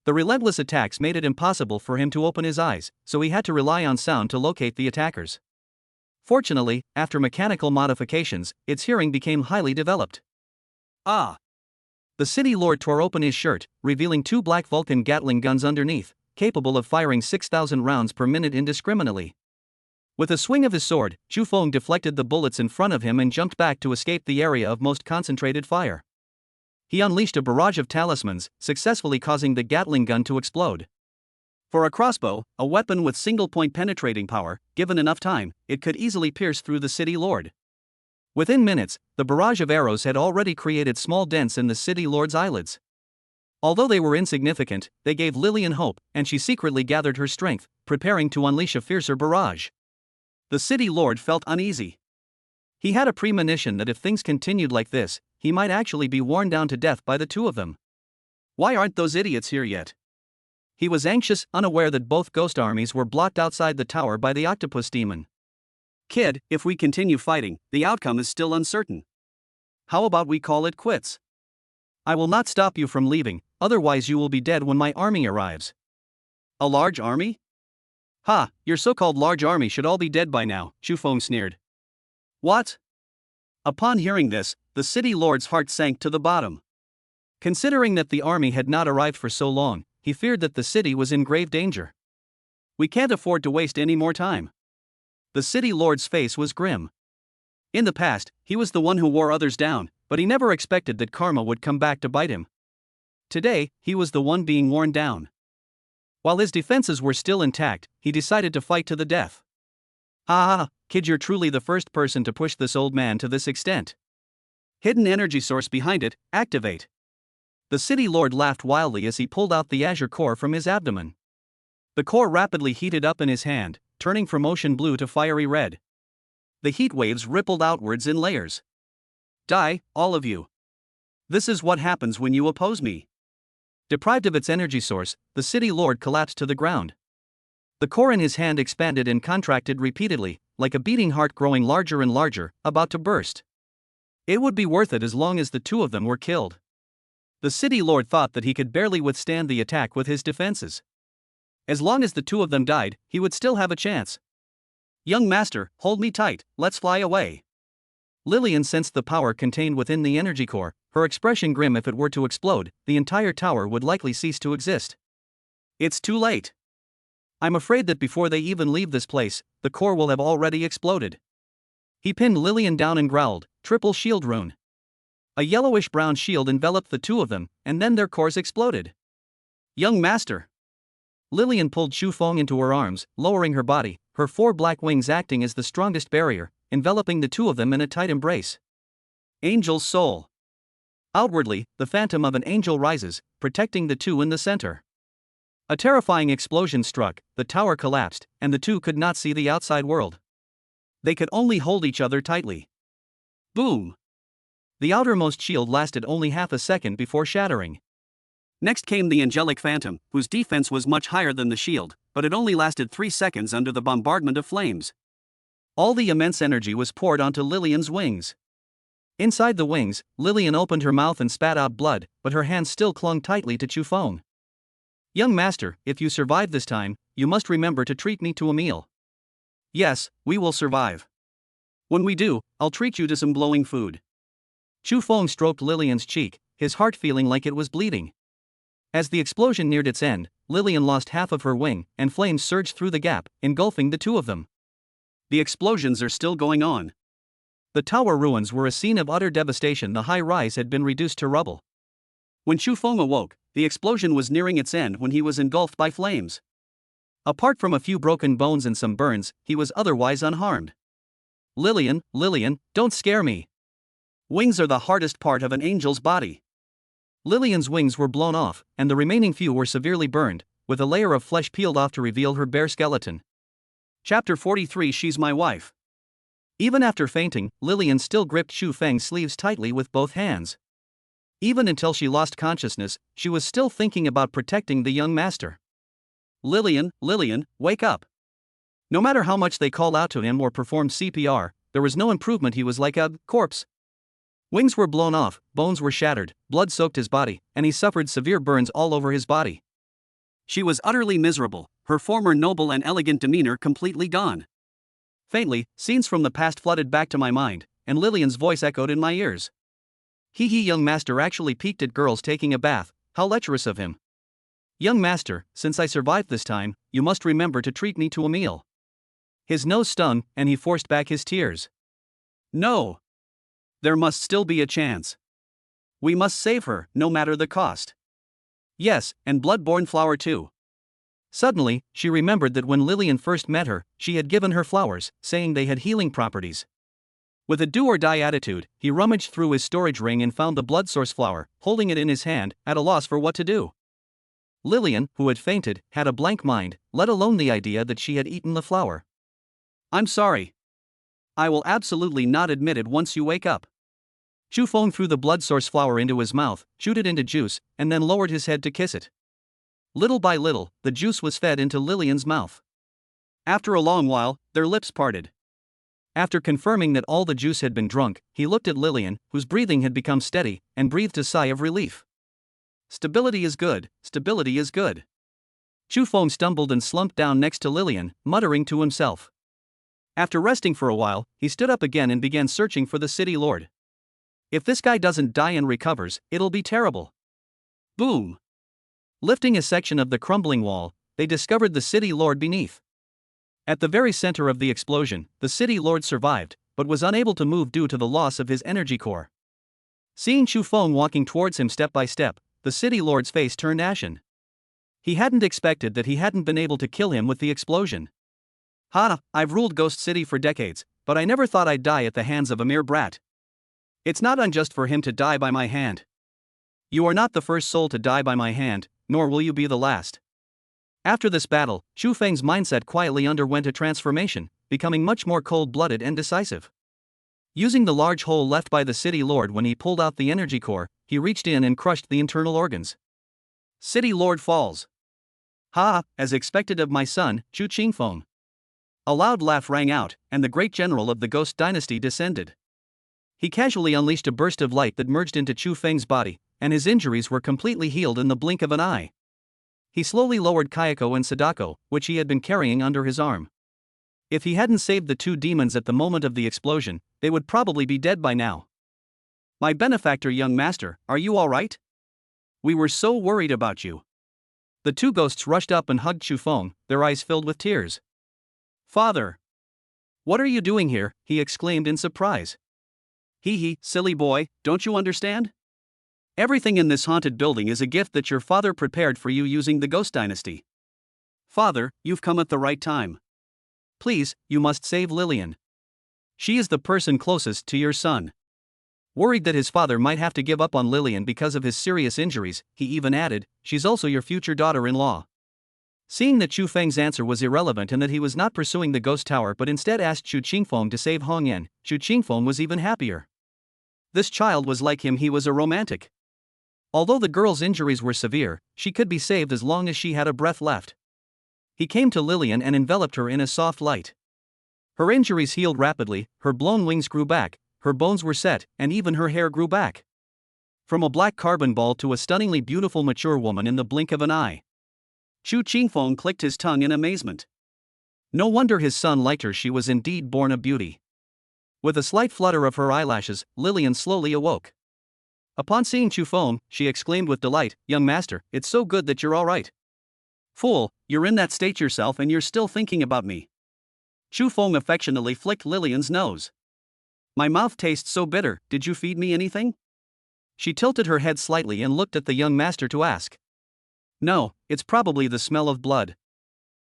The relentless attacks made it impossible for him to open his eyes, so he had to rely on sound to locate the attackers. Fortunately, after mechanical modifications, its hearing became highly developed. Ah! The city lord tore open his shirt, revealing 2 black Vulcan Gatling guns underneath, capable of firing 6,000 rounds per minute indiscriminately. With a swing of his sword, Chu Feng deflected the bullets in front of him and jumped back to escape the area of most concentrated fire. He unleashed a barrage of talismans, successfully causing the Gatling gun to explode. For a crossbow, a weapon with single-point penetrating power, given enough time, it could easily pierce through the city lord. Within minutes, the barrage of arrows had already created small dents in the city lord's eyelids. Although they were insignificant, they gave Lillian hope, and she secretly gathered her strength, preparing to unleash a fiercer barrage. The city lord felt uneasy. He had a premonition that if things continued like this, he might actually be worn down to death by the two of them. Why aren't those idiots here yet? He was anxious, unaware that both ghost armies were blocked outside the tower by the octopus demon. Kid, if we continue fighting, the outcome is still uncertain. How about we call it quits? I will not stop you from leaving, otherwise you will be dead when my army arrives. A large army? Ha, your so-called large army should all be dead by now, Shufeng sneered. What? Upon hearing this, the city lord's heart sank to the bottom. Considering that the army had not arrived for so long, he feared that the city was in grave danger. We can't afford to waste any more time. The city lord's face was grim. In the past, he was the one who wore others down, but he never expected that karma would come back to bite him. Today, he was the one being worn down. While his defenses were still intact, he decided to fight to the death. Ah, kid, you're truly the first person to push this old man to this extent. Hidden energy source behind it, activate. The city lord laughed wildly as he pulled out the azure core from his abdomen. The core rapidly heated up in his hand, turning from ocean blue to fiery red. The heat waves rippled outwards in layers. Die, all of you. This is what happens when you oppose me. Deprived of its energy source, the city lord collapsed to the ground. The core in his hand expanded and contracted repeatedly, like a beating heart growing larger and larger, about to burst. It would be worth it as long as the two of them were killed. The city lord thought that he could barely withstand the attack with his defenses. As long as the two of them died, he would still have a chance. Young master, hold me tight, let's fly away. Lillian sensed the power contained within the energy core, her expression grim. If it were to explode, the entire tower would likely cease to exist. It's too late. I'm afraid that before they even leave this place, the core will have already exploded. He pinned Lillian down and growled, triple shield rune. A yellowish-brown shield enveloped the two of them, and then their cores exploded. Young master. Lillian pulled Shufeng into her arms, lowering her body, her 4 black wings acting as the strongest barrier, enveloping the two of them in a tight embrace. Angel's soul. Outwardly, the phantom of an angel rises, protecting the two in the center. A terrifying explosion struck, the tower collapsed, and the two could not see the outside world. They could only hold each other tightly. Boom! The outermost shield lasted only half a second before shattering. Next came the angelic phantom, whose defense was much higher than the shield, but it only lasted 3 seconds under the bombardment of flames. All the immense energy was poured onto Lillian's wings. Inside the wings, Lillian opened her mouth and spat out blood, but her hands still clung tightly to Shufeng. Young master, if you survive this time, you must remember to treat me to a meal. Yes, we will survive. When we do, I'll treat you to some glowing food. Shufeng stroked Lillian's cheek, his heart feeling like it was bleeding. As the explosion neared its end, Lillian lost half of her wing, and flames surged through the gap, engulfing the two of them. The explosions are still going on. The tower ruins were a scene of utter devastation. The high rise had been reduced to rubble. When Shufeng awoke, the explosion was nearing its end when he was engulfed by flames. Apart from a few broken bones and some burns, he was otherwise unharmed. Lillian, don't scare me. Wings are the hardest part of an angel's body. Lillian's wings were blown off, and the remaining few were severely burned, with a layer of flesh peeled off to reveal her bare skeleton. Chapter 43. She's my wife. Even after fainting, Lillian still gripped Shufeng's sleeves tightly with both hands. Even until she lost consciousness, she was still thinking about protecting the young master. Lillian, wake up. No matter how much they called out to him or performed CPR, there was no improvement. He was like a corpse. Wings were blown off, bones were shattered, blood soaked his body, and he suffered severe burns all over his body. She was utterly miserable, her former noble and elegant demeanor completely gone. Faintly, scenes from the past flooded back to my mind, and Lillian's voice echoed in my ears. Young master actually peeked at girls taking a bath, how lecherous of him. Young master, since I survived this time, you must remember to treat me to a meal. His nose stung, and he forced back his tears. No. There must still be a chance. We must save her, no matter the cost. Yes, and blood-borne flower too. Suddenly, she remembered that when Lillian first met her, she had given her flowers, saying they had healing properties. With a do-or-die attitude, he rummaged through his storage ring and found the blood source flower, holding it in his hand, at a loss for what to do. Lillian, who had fainted, had a blank mind, let alone the idea that she had eaten the flower. I'm sorry. I will absolutely not admit it once you wake up. Chu Feng threw the blood source flower into his mouth, chewed it into juice, and then lowered his head to kiss it. Little by little, the juice was fed into Lillian's mouth. After a long while, their lips parted. After confirming that all the juice had been drunk, he looked at Lillian, whose breathing had become steady, and breathed a sigh of relief. Stability is good, stability is good. Chu Feng stumbled and slumped down next to Lillian, muttering to himself. After resting for a while, he stood up again and began searching for the city lord. If this guy doesn't die and recovers, it'll be terrible. Boom! Lifting a section of the crumbling wall, they discovered the city lord beneath. At the very center of the explosion, the city lord survived, but was unable to move due to the loss of his energy core. Seeing Chu Feng walking towards him step by step, the city lord's face turned ashen. He hadn't expected that he hadn't been able to kill him with the explosion. I've ruled Ghost City for decades, but I never thought I'd die at the hands of a mere brat. It's not unjust for him to die by my hand. You are not the first soul to die by my hand, nor will you be the last. After this battle, Chu Feng's mindset quietly underwent a transformation, becoming much more cold-blooded and decisive. Using the large hole left by the city lord when he pulled out the energy core, he reached in and crushed the internal organs. City lord falls. As expected of my son, Chu Qingfeng. A loud laugh rang out, and the great general of the Ghost Dynasty descended. He casually unleashed a burst of light that merged into Chu Feng's body, and his injuries were completely healed in the blink of an eye. He slowly lowered Kayako and Sadako, which he had been carrying under his arm. If he hadn't saved the two demons at the moment of the explosion, they would probably be dead by now. My benefactor, young master, are you all right? We were so worried about you. The two ghosts rushed up and hugged Chu Feng, their eyes filled with tears. Father! What are you doing here? He exclaimed in surprise. Hee, silly boy, don't you understand? Everything in this haunted building is a gift that your father prepared for you using the Ghost Dynasty. Father, you've come at the right time. Please, you must save Lillian. She is the person closest to your son. Worried that his father might have to give up on Lillian because of his serious injuries, he even added, she's also your future daughter-in-law. Seeing that Chu Feng's answer was irrelevant and that he was not pursuing the ghost tower but instead asked Chu Qingfeng to save Hong Yan, Chu Qingfeng was even happier. This child was like him, he was a romantic. Although the girl's injuries were severe, she could be saved as long as she had a breath left. He came to Lillian and enveloped her in a soft light. Her injuries healed rapidly, her blown wings grew back, her bones were set, and even her hair grew back. From a black carbon ball to a stunningly beautiful mature woman in the blink of an eye. Chu Qingfeng clicked his tongue in amazement. No wonder his son liked her, she was indeed born a beauty. With a slight flutter of her eyelashes, Lillian slowly awoke. Upon seeing Chu Feng, she exclaimed with delight, young master, it's so good that you're all right. Fool, you're in that state yourself and you're still thinking about me. Chu Feng affectionately flicked Lillian's nose. My mouth tastes so bitter, did you feed me anything? She tilted her head slightly and looked at the young master to ask. No, it's probably the smell of blood.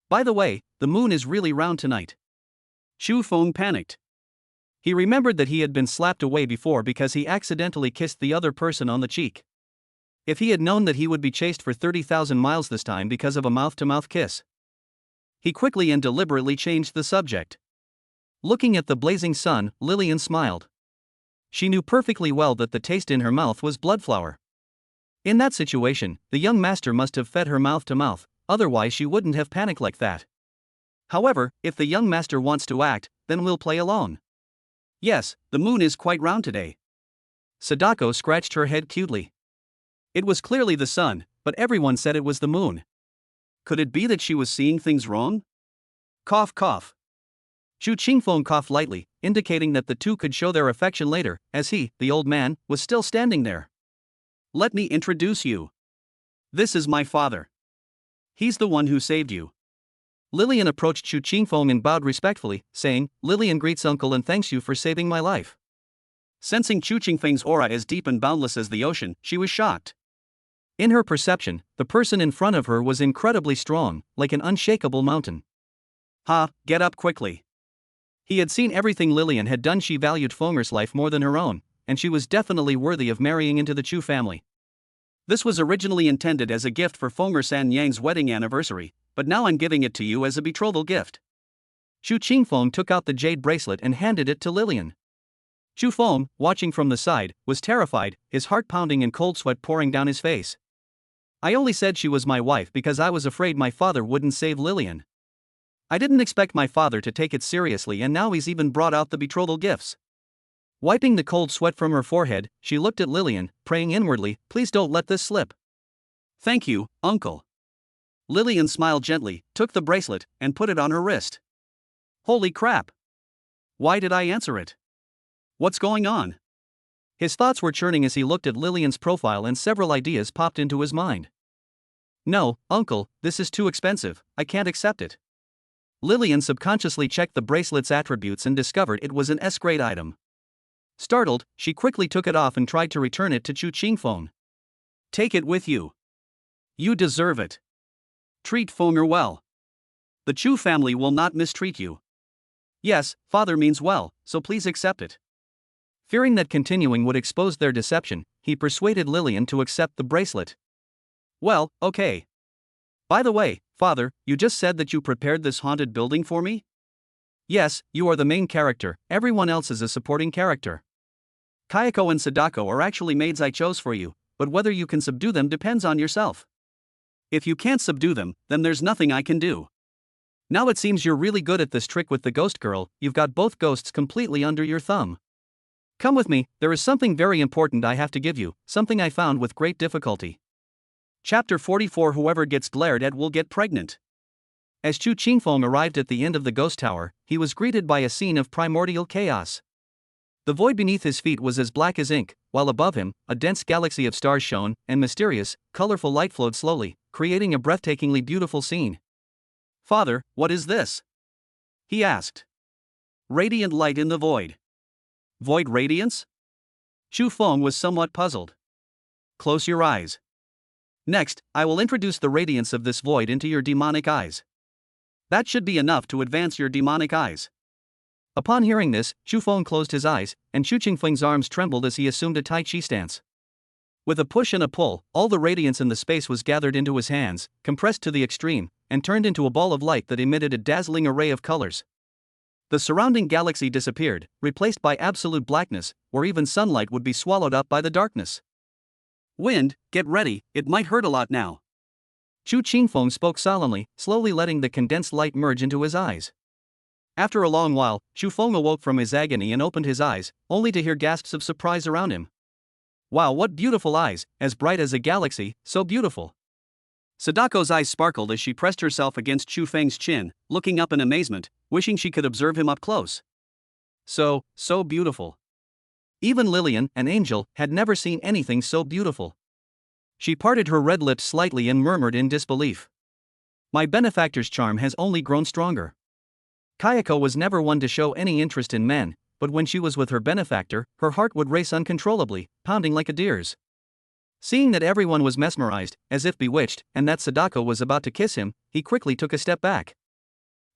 By the way, the moon is really round tonight. Chu Feng panicked. He remembered that he had been slapped away before because he accidentally kissed the other person on the cheek. If he had known that he would be chased for 30,000 miles this time because of a mouth-to-mouth kiss. He quickly and deliberately changed the subject. Looking at the blazing sun, Lillian smiled. She knew perfectly well that the taste in her mouth was bloodflower. In that situation, the young master must have fed her mouth to mouth, otherwise she wouldn't have panicked like that. However, if the young master wants to act, then we'll play along. Yes, the moon is quite round today. Sadako scratched her head cutely. It was clearly the sun, but everyone said it was the moon. Could it be that she was seeing things wrong? Cough, cough. Chu Qingfeng coughed lightly, indicating that the two could show their affection later, as he, the old man, was still standing there. Let me introduce you. This is my father. He's the one who saved you. Lillian approached Chu Qingfeng and bowed respectfully, saying, Lillian greets uncle and thanks you for saving my life. Sensing Chu Qingfeng's aura as deep and boundless as the ocean, she was shocked. In her perception, the person in front of her was incredibly strong, like an unshakable mountain. Ha, get up quickly. He had seen everything Lillian had done. She valued Fenger's life more than her own, and she was definitely worthy of marrying into the Chu family. This was originally intended as a gift for Fenger San Yang's wedding anniversary, but now I'm giving it to you as a betrothal gift. Chu Qingfeng took out the jade bracelet and handed it to Lillian. Chu Feng, watching from the side, was terrified, his heart pounding and cold sweat pouring down his face. I only said she was my wife because I was afraid my father wouldn't save Lillian. I didn't expect my father to take it seriously, and now he's even brought out the betrothal gifts. Wiping the cold sweat from her forehead, she looked at Lillian, praying inwardly, please don't let this slip. Thank you, uncle. Lillian smiled gently, took the bracelet, and put it on her wrist. Holy crap! Why did I answer it? What's going on? His thoughts were churning as he looked at Lillian's profile, and several ideas popped into his mind. No, uncle, this is too expensive, I can't accept it. Lillian subconsciously checked the bracelet's attributes and discovered it was an S-grade item. Startled, she quickly took it off and tried to return it to Chu Qingfeng. Take it with you. You deserve it. Treat Fenger well. The Chu family will not mistreat you. Yes, father means well, so please accept it. Fearing that continuing would expose their deception, he persuaded Lillian to accept the bracelet. Well, okay. By the way, father, you just said that you prepared this haunted building for me? Yes, you are the main character, everyone else is a supporting character. Kayako and Sadako are actually maids I chose for you, but whether you can subdue them depends on yourself. If you can't subdue them, then there's nothing I can do. Now it seems you're really good at this trick with the ghost girl, you've got both ghosts completely under your thumb. Come with me, there is something very important I have to give you, something I found with great difficulty. Chapter 44. Whoever gets glared at will get pregnant. As Chu Qingfeng arrived at the end of the ghost tower, he was greeted by a scene of primordial chaos. The void beneath his feet was as black as ink, while above him, a dense galaxy of stars shone, and mysterious, colorful light flowed slowly, creating a breathtakingly beautiful scene. Father, what is this? He asked. Radiant light in the void. Void radiance? Chu Feng was somewhat puzzled. Close your eyes. Next, I will introduce the radiance of this void into your demonic eyes. That should be enough to advance your demonic eyes. Upon hearing this, Chu Feng closed his eyes, and Chu Qingfeng's arms trembled as he assumed a Tai Chi stance. With a push and a pull, all the radiance in the space was gathered into his hands, compressed to the extreme, and turned into a ball of light that emitted a dazzling array of colors. The surrounding galaxy disappeared, replaced by absolute blackness, where even sunlight would be swallowed up by the darkness. Wind, get ready, it might hurt a lot now. Chu Qingfeng spoke solemnly, slowly letting the condensed light merge into his eyes. After a long while, Chu Feng awoke from his agony and opened his eyes, only to hear gasps of surprise around him. Wow, what beautiful eyes, as bright as a galaxy, so beautiful. Sadako's eyes sparkled as she pressed herself against Chu Feng's chin, looking up in amazement, wishing she could observe him up close. So beautiful. Even Lillian, an angel, had never seen anything so beautiful. She parted her red lips slightly and murmured in disbelief. My benefactor's charm has only grown stronger. Kayako was never one to show any interest in men, but when she was with her benefactor, her heart would race uncontrollably, pounding like a deer's. Seeing that everyone was mesmerized, as if bewitched, and that Sadako was about to kiss him, he quickly took a step back.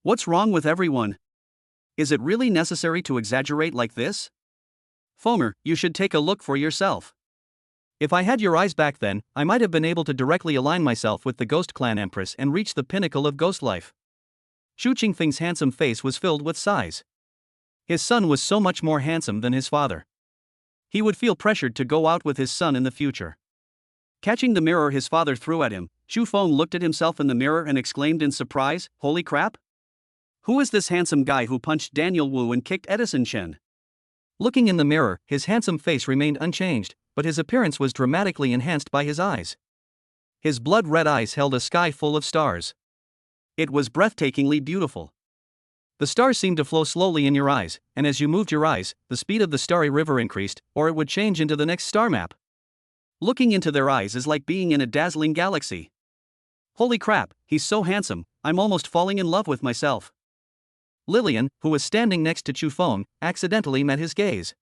What's wrong with everyone? Is it really necessary to exaggerate like this? Fenger, you should take a look for yourself. If I had your eyes back then, I might have been able to directly align myself with the Ghost Clan Empress and reach the pinnacle of ghost life. Chu Qingfeng's handsome face was filled with sighs. His son was so much more handsome than his father. He would feel pressured to go out with his son in the future. Catching the mirror his father threw at him, Chu Feng looked at himself in the mirror and exclaimed in surprise, "Holy crap! Who is this handsome guy who punched Daniel Wu and kicked Edison Chen?" Looking in the mirror, his handsome face remained unchanged, but his appearance was dramatically enhanced by his eyes. His blood-red eyes held a sky full of stars. It was breathtakingly beautiful. The stars seemed to flow slowly in your eyes, and as you moved your eyes, the speed of the starry river increased, or it would change into the next star map. Looking into their eyes is like being in a dazzling galaxy. Holy crap, he's so handsome, I'm almost falling in love with myself. Lillian, who was standing next to Chu Feng, accidentally met his gaze.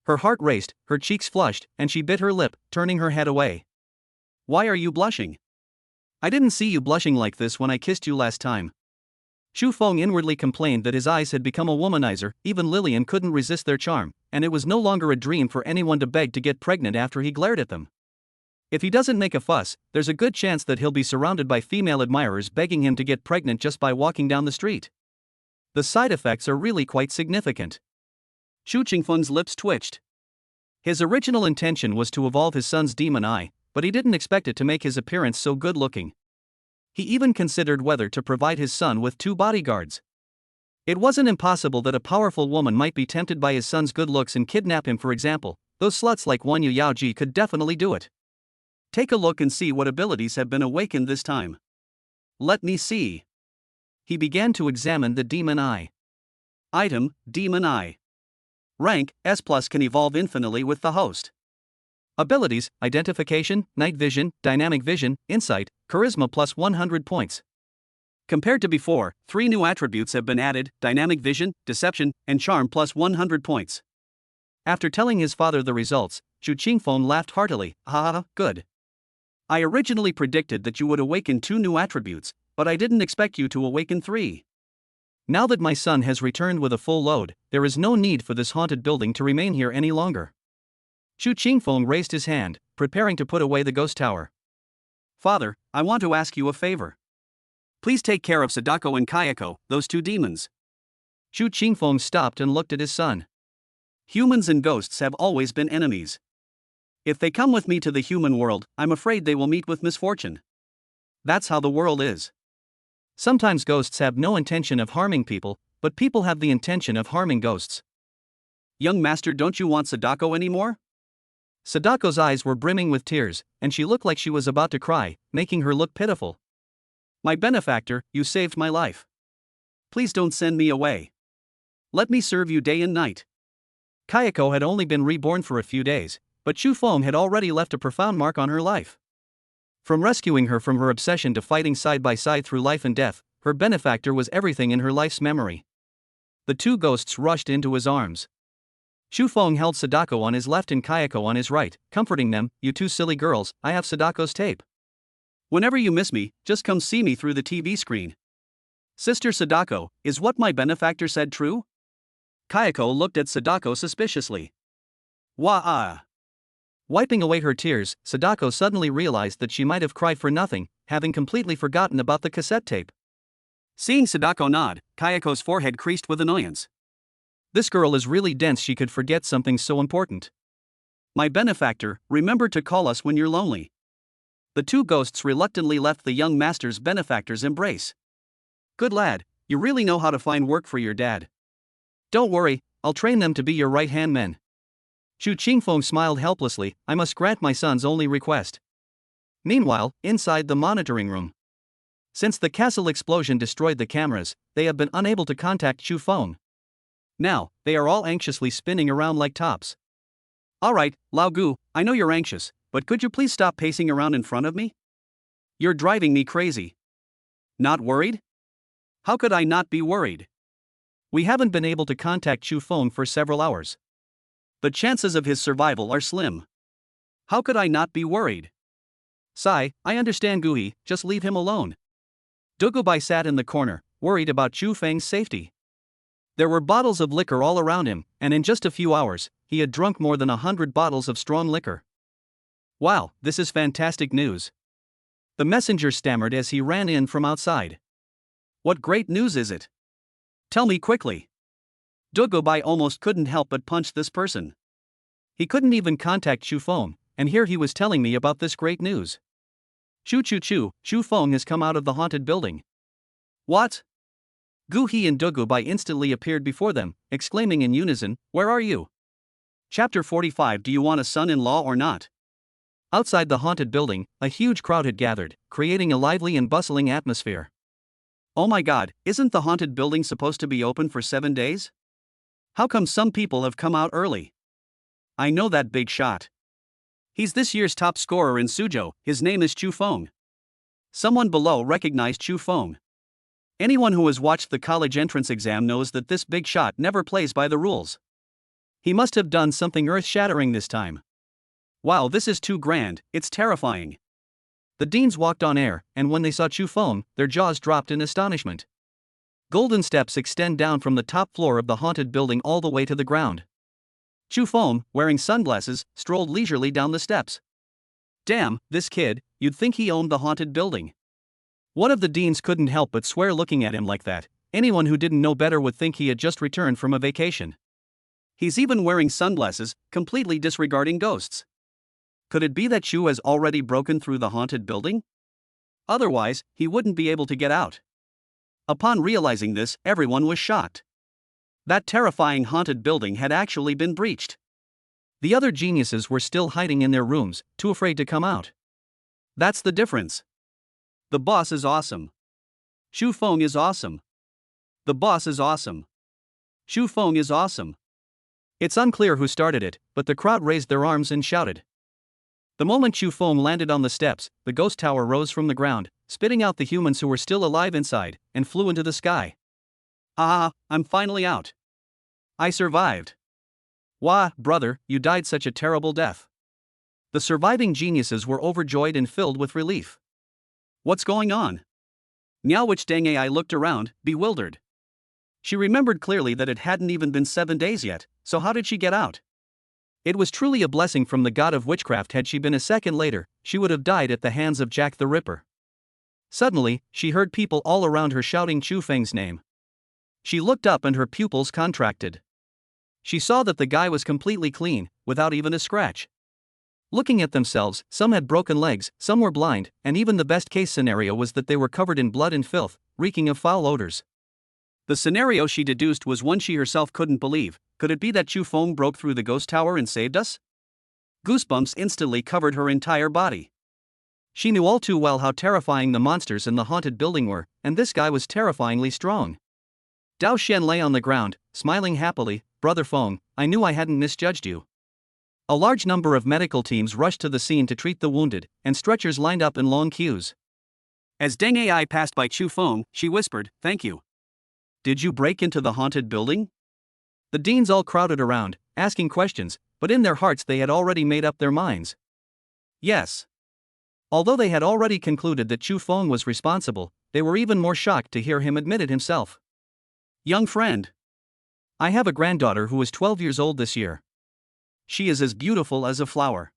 Her heart raced, her cheeks flushed, and she bit her lip, turning her head away. Why are you blushing? I didn't see you blushing like this when I kissed you last time. Xu Feng inwardly complained that his eyes had become a womanizer. Even Lillian couldn't resist their charm, and it was no longer a dream for anyone to beg to get pregnant after he glared at them. If he doesn't make a fuss, there's a good chance that he'll be surrounded by female admirers begging him to get pregnant just by walking down the street. The side effects are really quite significant. Xu Qingfeng's lips twitched. His original intention was to evolve his son's demon eye, but he didn't expect it to make his appearance so good-looking. He even considered whether to provide his son with 2 bodyguards. It wasn't impossible that a powerful woman might be tempted by his son's good looks and kidnap him, for example. Those sluts like Wan Yu Yaoji could definitely do it. Take a look and see what abilities have been awakened this time. Let me see. He began to examine the demon eye. Item, Demon Eye. Rank, S+, can evolve infinitely with the host. Abilities, Identification, Night Vision, Dynamic Vision, Insight, Charisma plus 100 points. Compared to before, 3 new attributes have been added: Dynamic Vision, Deception, and Charm plus 100 points. After telling his father the results, Xu Qingfeng laughed heartily. Ha, good. I originally predicted that you would awaken 2 new attributes, but I didn't expect you to awaken 3. Now that my son has returned with a full load, there is no need for this haunted building to remain here any longer. Xu Qingfeng raised his hand, preparing to put away the ghost tower. Father, I want to ask you a favor. Please take care of Sadako and Kayako, those 2 demons. Xu Qingfeng stopped and looked at his son. Humans and ghosts have always been enemies. If they come with me to the human world, I'm afraid they will meet with misfortune. That's how the world is. Sometimes ghosts have no intention of harming people, but people have the intention of harming ghosts. Young master, don't you want Sadako anymore? Sadako's eyes were brimming with tears, and she looked like she was about to cry, making her look pitiful. My benefactor, you saved my life. Please don't send me away. Let me serve you day and night. Kayako had only been reborn for a few days, but Xu Feng had already left a profound mark on her life. From rescuing her from her obsession to fighting side by side through life and death, her benefactor was everything in her life's memory. The 2 ghosts rushed into his arms. Xu Feng held Sadako on his left and Kayako on his right, comforting them. You 2 silly girls, I have Sadako's tape. Whenever you miss me, just come see me through the TV screen. Sister Sadako, is what my benefactor said true? Kayako looked at Sadako suspiciously. Wah-ah. Wiping away her tears, Sadako suddenly realized that she might have cried for nothing, having completely forgotten about the cassette tape. Seeing Sadako nod, Kayako's forehead creased with annoyance. This girl is really dense, she could forget something so important. My benefactor, remember to call us when you're lonely. The 2 ghosts reluctantly left the young master's benefactor's embrace. Good lad, you really know how to find work for your dad. Don't worry, I'll train them to be your right-hand men. Xu Qingfeng smiled helplessly. I must grant my son's only request. Meanwhile, inside the monitoring room. Since the castle explosion destroyed the cameras, they have been unable to contact Xu Feng. Now, they are all anxiously spinning around like tops. Alright, Lao Gu, I know you're anxious, but could you please stop pacing around in front of me? You're driving me crazy. Not worried? How could I not be worried? We haven't been able to contact Xu Feng for several hours. The chances of his survival are slim. How could I not be worried? Sai, I understand Guhi, just leave him alone. Dugubai sat in the corner, worried about Xu Feng's safety. There were bottles of liquor all around him, and in just a few hours, he had drunk more than 100 bottles of strong liquor. Wow, this is fantastic news. The messenger stammered as he ran in from outside. What great news is it? Tell me quickly. Dugubai almost couldn't help but punch this person. He couldn't even contact Xu Feng, and here he was telling me about this great news. Xu Feng has come out of the haunted building. What? Gu He and Dugubai instantly appeared before them, exclaiming in unison, "Where are you?" Chapter 45. Do you want a son-in-law or not? Outside the haunted building, a huge crowd had gathered, creating a lively and bustling atmosphere. Oh my god, isn't the haunted building supposed to be open for 7 days? How come some people have come out early? I know that big shot. He's this year's top scorer in Suzhou, his name is Xu Feng. Someone below recognized Xu Feng. Anyone who has watched the college entrance exam knows that this big shot never plays by the rules. He must have done something earth-shattering this time. Wow, this is too grand, it's terrifying. The deans walked on air, and when they saw Chu Feng, their jaws dropped in astonishment. Golden steps extend down from the top floor of the haunted building all the way to the ground. Chu Feng, wearing sunglasses, strolled leisurely down the steps. Damn, this kid, you'd think he owned the haunted building. One of the deans couldn't help but swear looking at him like that. Anyone who didn't know better would think he had just returned from a vacation. He's even wearing sunglasses, completely disregarding ghosts. Could it be that Chu has already broken through the haunted building? Otherwise, he wouldn't be able to get out. Upon realizing this, everyone was shocked. That terrifying haunted building had actually been breached. The other geniuses were still hiding in their rooms, too afraid to come out. That's the difference. The boss is awesome. Chu Feng is awesome. The boss is awesome. Chu Feng is awesome. It's unclear who started it, but the crowd raised their arms and shouted. The moment Chu Feng landed on the steps, the ghost tower rose from the ground, spitting out the humans who were still alive inside, and flew into the sky. Ah, I'm finally out. I survived. Wah, brother, you died such a terrible death. The surviving geniuses were overjoyed and filled with relief. What's going on? Miaowich Deng Ai looked around, bewildered. She remembered clearly that it hadn't even been 7 days yet, so how did she get out? It was truly a blessing from the god of witchcraft. Had she been a second later, she would have died at the hands of Jack the Ripper. Suddenly, she heard people all around her shouting Chu Feng's name. She looked up and her pupils contracted. She saw that the guy was completely clean, without even a scratch. Looking at themselves, some had broken legs, some were blind, and even the best-case scenario was that they were covered in blood and filth, reeking of foul odors. The scenario she deduced was one she herself couldn't believe. Could it be that Chu Feng broke through the ghost tower and saved us? Goosebumps instantly covered her entire body. She knew all too well how terrifying the monsters in the haunted building were, and this guy was terrifyingly strong. Dao Shen lay on the ground, smiling happily. Brother Feng, I knew I hadn't misjudged you. A large number of medical teams rushed to the scene to treat the wounded, and stretchers lined up in long queues. As Deng Ai passed by Chu Feng, she whispered, "Thank you. Did you break into the haunted building?" The deans all crowded around, asking questions, but in their hearts they had already made up their minds. Yes. Although they had already concluded that Chu Feng was responsible, they were even more shocked to hear him admit it himself. Young friend. I have a granddaughter who is 12 years old this year. She is as beautiful as a flower.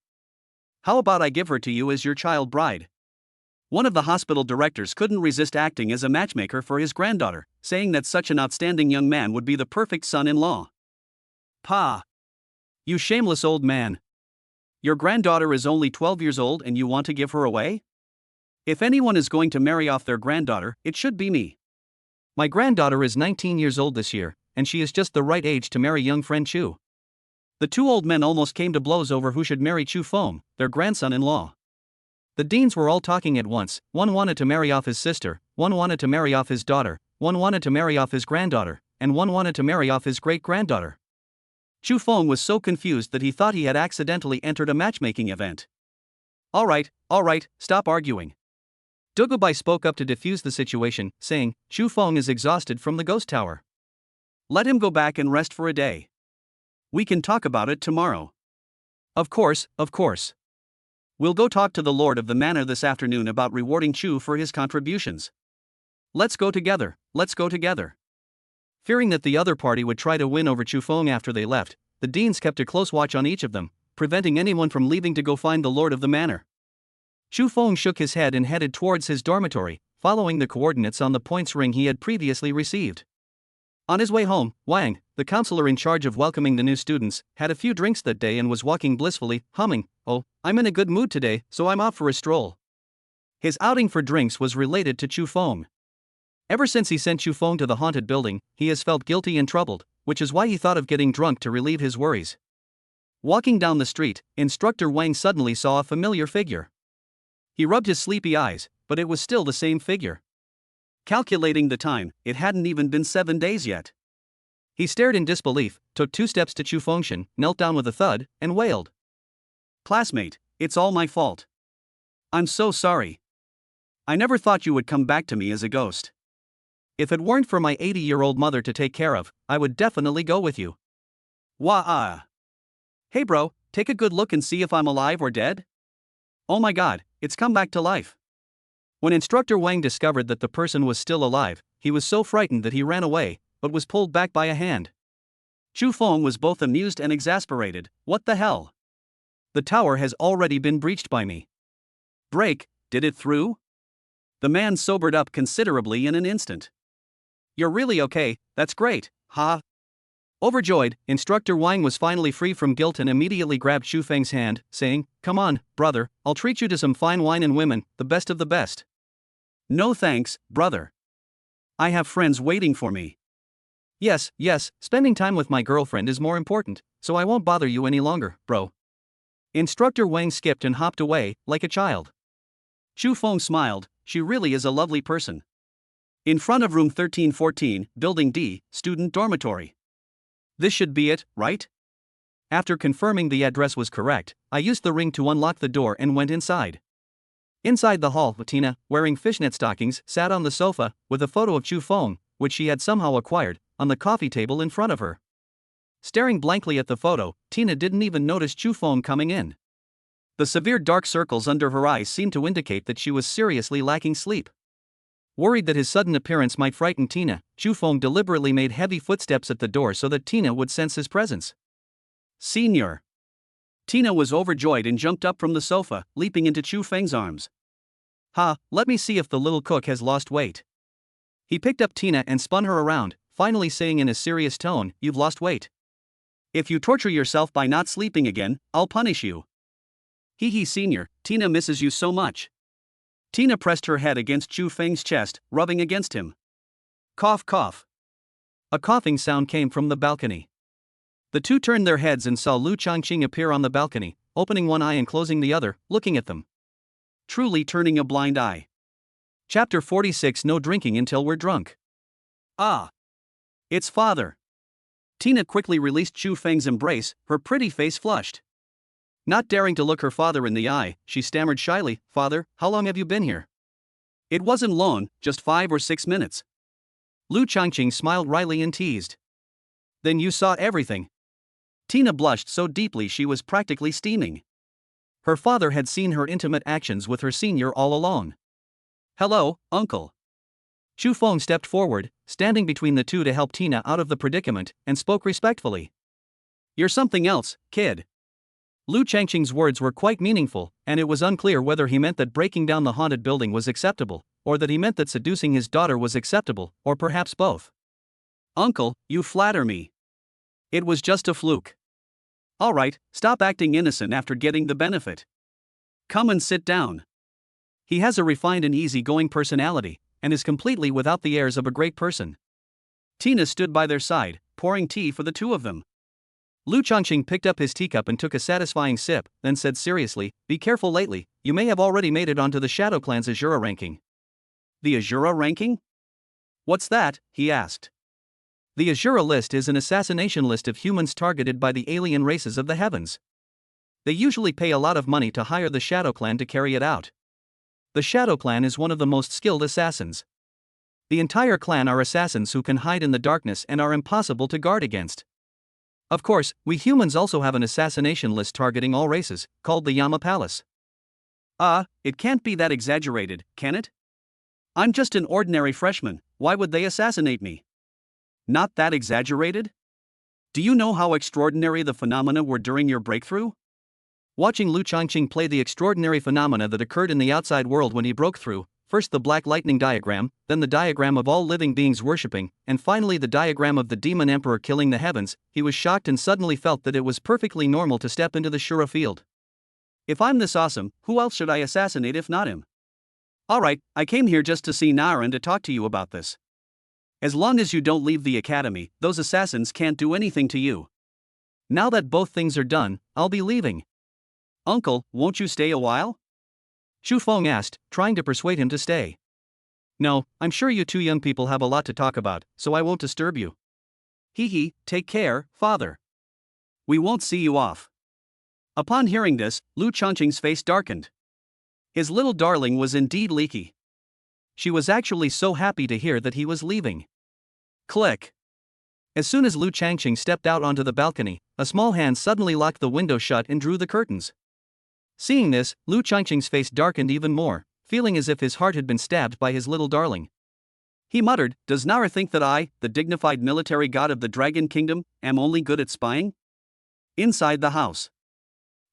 How about I give her to you as your child bride? One of the hospital directors couldn't resist acting as a matchmaker for his granddaughter, saying that such an outstanding young man would be the perfect son-in-law. Pa! You shameless old man. Your granddaughter is only 12 years old and you want to give her away? If anyone is going to marry off their granddaughter, it should be me. My granddaughter is 19 years old this year, and she is just the right age to marry young friend Chu. The two old men almost came to blows over who should marry Chu Feng, their grandson-in-law. The deans were all talking at once. One wanted to marry off his sister, one wanted to marry off his daughter, one wanted to marry off his granddaughter, and one wanted to marry off his great-granddaughter. Chu Feng was so confused that he thought he had accidentally entered a matchmaking event. All right, stop arguing. Dugubai spoke up to defuse the situation, saying, Chu Feng is exhausted from the ghost tower. Let him go back and rest for a day. We can talk about it tomorrow. Of course. We'll go talk to the Lord of the Manor this afternoon about rewarding Chu for his contributions. Let's go together. Fearing that the other party would try to win over Chu Feng after they left, the deans kept a close watch on each of them, preventing anyone from leaving to go find the Lord of the Manor. Chu Feng shook his head and headed towards his dormitory, following the coordinates on the points ring he had previously received. On his way home, Wang, the counselor in charge of welcoming the new students, had a few drinks that day and was walking blissfully, humming, "Oh, I'm in a good mood today, so I'm off for a stroll." His outing for drinks was related to Chu Feng. Ever since he sent Chu Feng to the haunted building, he has felt guilty and troubled, which is why he thought of getting drunk to relieve his worries. Walking down the street, Instructor Wang suddenly saw a familiar figure. He rubbed his sleepy eyes, but it was still the same figure. Calculating the time, it hadn't even been 7 days yet. He stared in disbelief, took 2 steps to Chu Fengshan, knelt down with a thud, and wailed. "Classmate, it's all my fault. I'm so sorry. I never thought you would come back to me as a ghost. If it weren't for my 80-year-old mother to take care of, I would definitely go with you. Wah. Hey bro, take a good look and see if I'm alive or dead? Oh my god, it's come back to life. When Instructor Wang discovered that the person was still alive, he was so frightened that he ran away, but was pulled back by a hand. Chu Feng was both amused and exasperated. What the hell? The tower has already been breached by me. Break, did it through? The man sobered up considerably in an instant. You're really okay, that's great, huh? Overjoyed, Instructor Wang was finally free from guilt and immediately grabbed Xu Feng's hand, saying, "Come on, brother, I'll treat you to some fine wine and women, the best of the best." No thanks, brother. I have friends waiting for me. Yes, spending time with my girlfriend is more important, so I won't bother you any longer, bro. Instructor Wang skipped and hopped away, like a child. Chu Feng smiled, she really is a lovely person. In front of room 1314, building D, student dormitory. This should be it, right? After confirming the address was correct, I used the ring to unlock the door and went inside. Inside the hall, Tina, wearing fishnet stockings, sat on the sofa, with a photo of Chu Feng, which she had somehow acquired, on the coffee table in front of her. Staring blankly at the photo, Tina didn't even notice Chu Feng coming in. The severe dark circles under her eyes seemed to indicate that she was seriously lacking sleep. Worried that his sudden appearance might frighten Tina, Chu Feng deliberately made heavy footsteps at the door so that Tina would sense his presence. Senior. Tina was overjoyed and jumped up from the sofa, leaping into Chu Feng's arms. Let me see if the little cook has lost weight. He picked up Tina and spun her around, finally saying in a serious tone, "You've lost weight. If you torture yourself by not sleeping again, I'll punish you." Hee senior, Tina misses you so much. Tina pressed her head against Chu Feng's chest, rubbing against him. Cough cough. A coughing sound came from the balcony. The two turned their heads and saw Lu Changqing appear on the balcony, opening one eye and closing the other, looking at them. Truly turning a blind eye. Chapter 46. No drinking until we're drunk. Ah. It's father. Tina quickly released Chu Feng's embrace, her pretty face flushed. Not daring to look her father in the eye, she stammered shyly, "Father, how long have you been here?" It wasn't long, just 5 or 6 minutes. Lu Changqing smiled wryly and teased. "Then you saw everything." Tina blushed so deeply she was practically steaming. Her father had seen her intimate actions with her senior all along. "Hello, uncle." Chu Feng stepped forward, standing between the two to help Tina out of the predicament, and spoke respectfully. "You're something else, kid." Lu Changqing's words were quite meaningful, and it was unclear whether he meant that breaking down the haunted building was acceptable, or that he meant that seducing his daughter was acceptable, or perhaps both. "Uncle, you flatter me. It was just a fluke. Alright, stop acting innocent after getting the benefit. Come and sit down." He has a refined and easy-going personality, and is completely without the airs of a great person. Tina stood by their side, pouring tea for the two of them. Lu Changqing picked up his teacup and took a satisfying sip, then said seriously, "Be careful lately, you may have already made it onto the Shadow Clan's Azura ranking." "The Azura ranking? What's that?" he asked. The Azura list is an assassination list of humans targeted by the alien races of the heavens. They usually pay a lot of money to hire the Shadow Clan to carry it out. The Shadow Clan is one of the most skilled assassins. The entire clan are assassins who can hide in the darkness and are impossible to guard against. Of course, we humans also have an assassination list targeting all races, called the Yama Palace. It can't be that exaggerated, can it? I'm just an ordinary freshman, why would they assassinate me? Not that exaggerated? Do you know how extraordinary the phenomena were during your breakthrough? Watching Lu Changqing play the extraordinary phenomena that occurred in the outside world when he broke through, first the black lightning diagram, then the diagram of all living beings worshipping, and finally the diagram of the demon emperor killing the heavens, he was shocked and suddenly felt that it was perfectly normal to step into the Shura field. If I'm this awesome, who else should I assassinate if not him? Alright, I came here just to see Nara and to talk to you about this. As long as you don't leave the academy, those assassins can't do anything to you. Now that both things are done, I'll be leaving. Uncle, won't you stay a while? Chu Feng asked, trying to persuade him to stay. No, I'm sure you two young people have a lot to talk about, so I won't disturb you. Take care, father. We won't see you off. Upon hearing this, Lu Changqing's face darkened. His little darling was indeed leaky. She was actually so happy to hear that he was leaving. Click. As soon as Lu Changqing stepped out onto the balcony, a small hand suddenly locked the window shut and drew the curtains. Seeing this, Lu Changqing's face darkened even more, feeling as if his heart had been stabbed by his little darling. He muttered, "Does Nara think that I, the dignified military god of the Dragon Kingdom, am only good at spying?" Inside the house.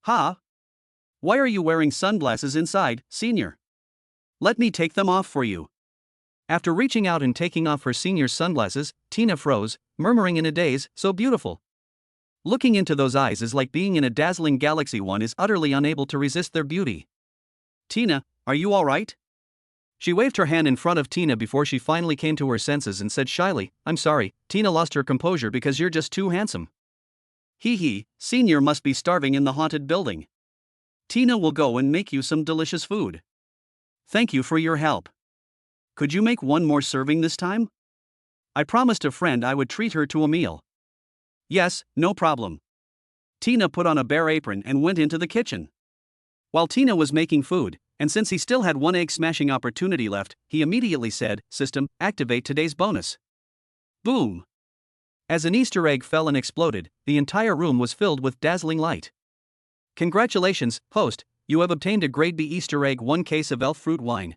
"Ha! Why are you wearing sunglasses inside, senior? Let me take them off for you." After reaching out and taking off her senior's sunglasses, Tina froze, murmuring in a daze, "So beautiful." Looking into those eyes is like being in a dazzling galaxy. One is utterly unable to resist their beauty. "Tina, are you all right?" She waved her hand in front of Tina before she finally came to her senses and said shyly, "I'm sorry." Tina lost her composure because you're just too handsome. Hee, senior must be starving in the haunted building. Tina will go and make you some delicious food. Thank you for your help. Could you make one more serving this time? I promised a friend I would treat her to a meal. Yes, no problem. Tina put on a bare apron and went into the kitchen. While Tina was making food, and since he still had one egg smashing opportunity left, he immediately said, "System, activate today's bonus." Boom! As an Easter egg fell and exploded, the entire room was filled with dazzling light. Congratulations, host, you have obtained a grade B Easter egg, 1 case of elf fruit wine.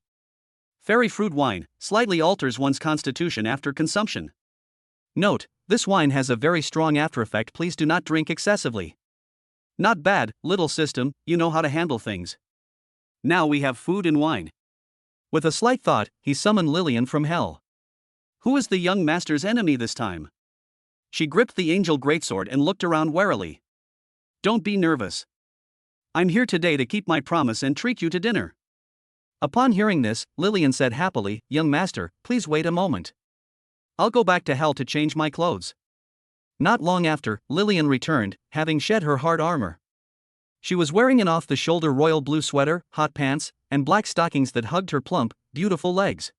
Fairy fruit wine slightly alters one's constitution after consumption. Note, this wine has a very strong after effect. Please do not drink excessively. Not bad, little system, you know how to handle things. Now we have food and wine. With a slight thought, he summoned Lillian from hell. Who is the young master's enemy this time? She gripped the angel greatsword and looked around warily. Don't be nervous. I'm here today to keep my promise and treat you to dinner. Upon hearing this, Lillian said happily, "Young master, please wait a moment. I'll go back to hell to change my clothes." Not long after, Lillian returned, having shed her hard armor. She was wearing an off-the-shoulder royal blue sweater, hot pants, and black stockings that hugged her plump, beautiful legs.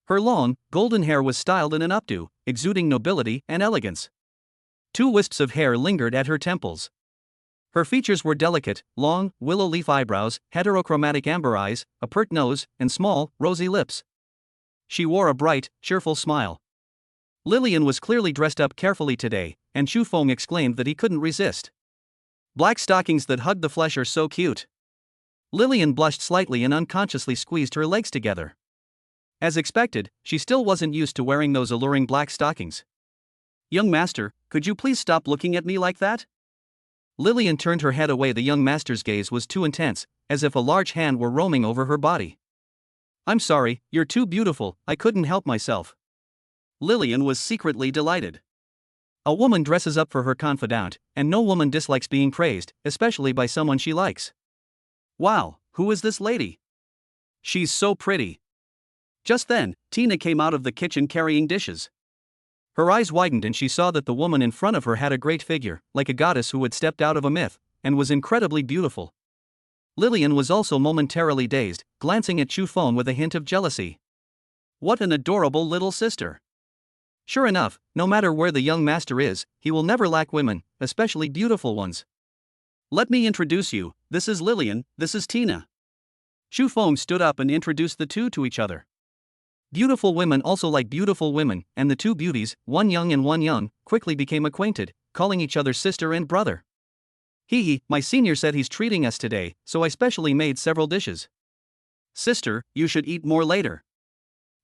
Her long, golden hair was styled in an updo, exuding nobility and elegance. 2 wisps of hair lingered at her temples. Her features were delicate, long, willow leaf eyebrows, heterochromatic amber eyes, a pert nose, and small, rosy lips. She wore a bright, cheerful smile. Lillian was clearly dressed up carefully today, and Xu Feng exclaimed that he couldn't resist. Black stockings that hug the flesh are so cute. Lillian blushed slightly and unconsciously squeezed her legs together. As expected, she still wasn't used to wearing those alluring black stockings. Young master, could you please stop looking at me like that? Lillian turned her head away. The young master's gaze was too intense, as if a large hand were roaming over her body. I'm sorry, you're too beautiful, I couldn't help myself. Lillian was secretly delighted. A woman dresses up for her confidant, and no woman dislikes being praised, especially by someone she likes. Wow, who is this lady? She's so pretty. Just then, Tina came out of the kitchen carrying dishes. Her eyes widened and she saw that the woman in front of her had a great figure, like a goddess who had stepped out of a myth, and was incredibly beautiful. Lillian was also momentarily dazed, glancing at Xu Feng with a hint of jealousy. What an adorable little sister. Sure enough, no matter where the young master is, he will never lack women, especially beautiful ones. Let me introduce you, this is Lillian, this is Tina. Xu Feng stood up and introduced the two to each other. Beautiful women also like beautiful women, and the two beauties, one young and one young, quickly became acquainted, calling each other sister and brother. My senior said he's treating us today, so I specially made several dishes. Sister, you should eat more later.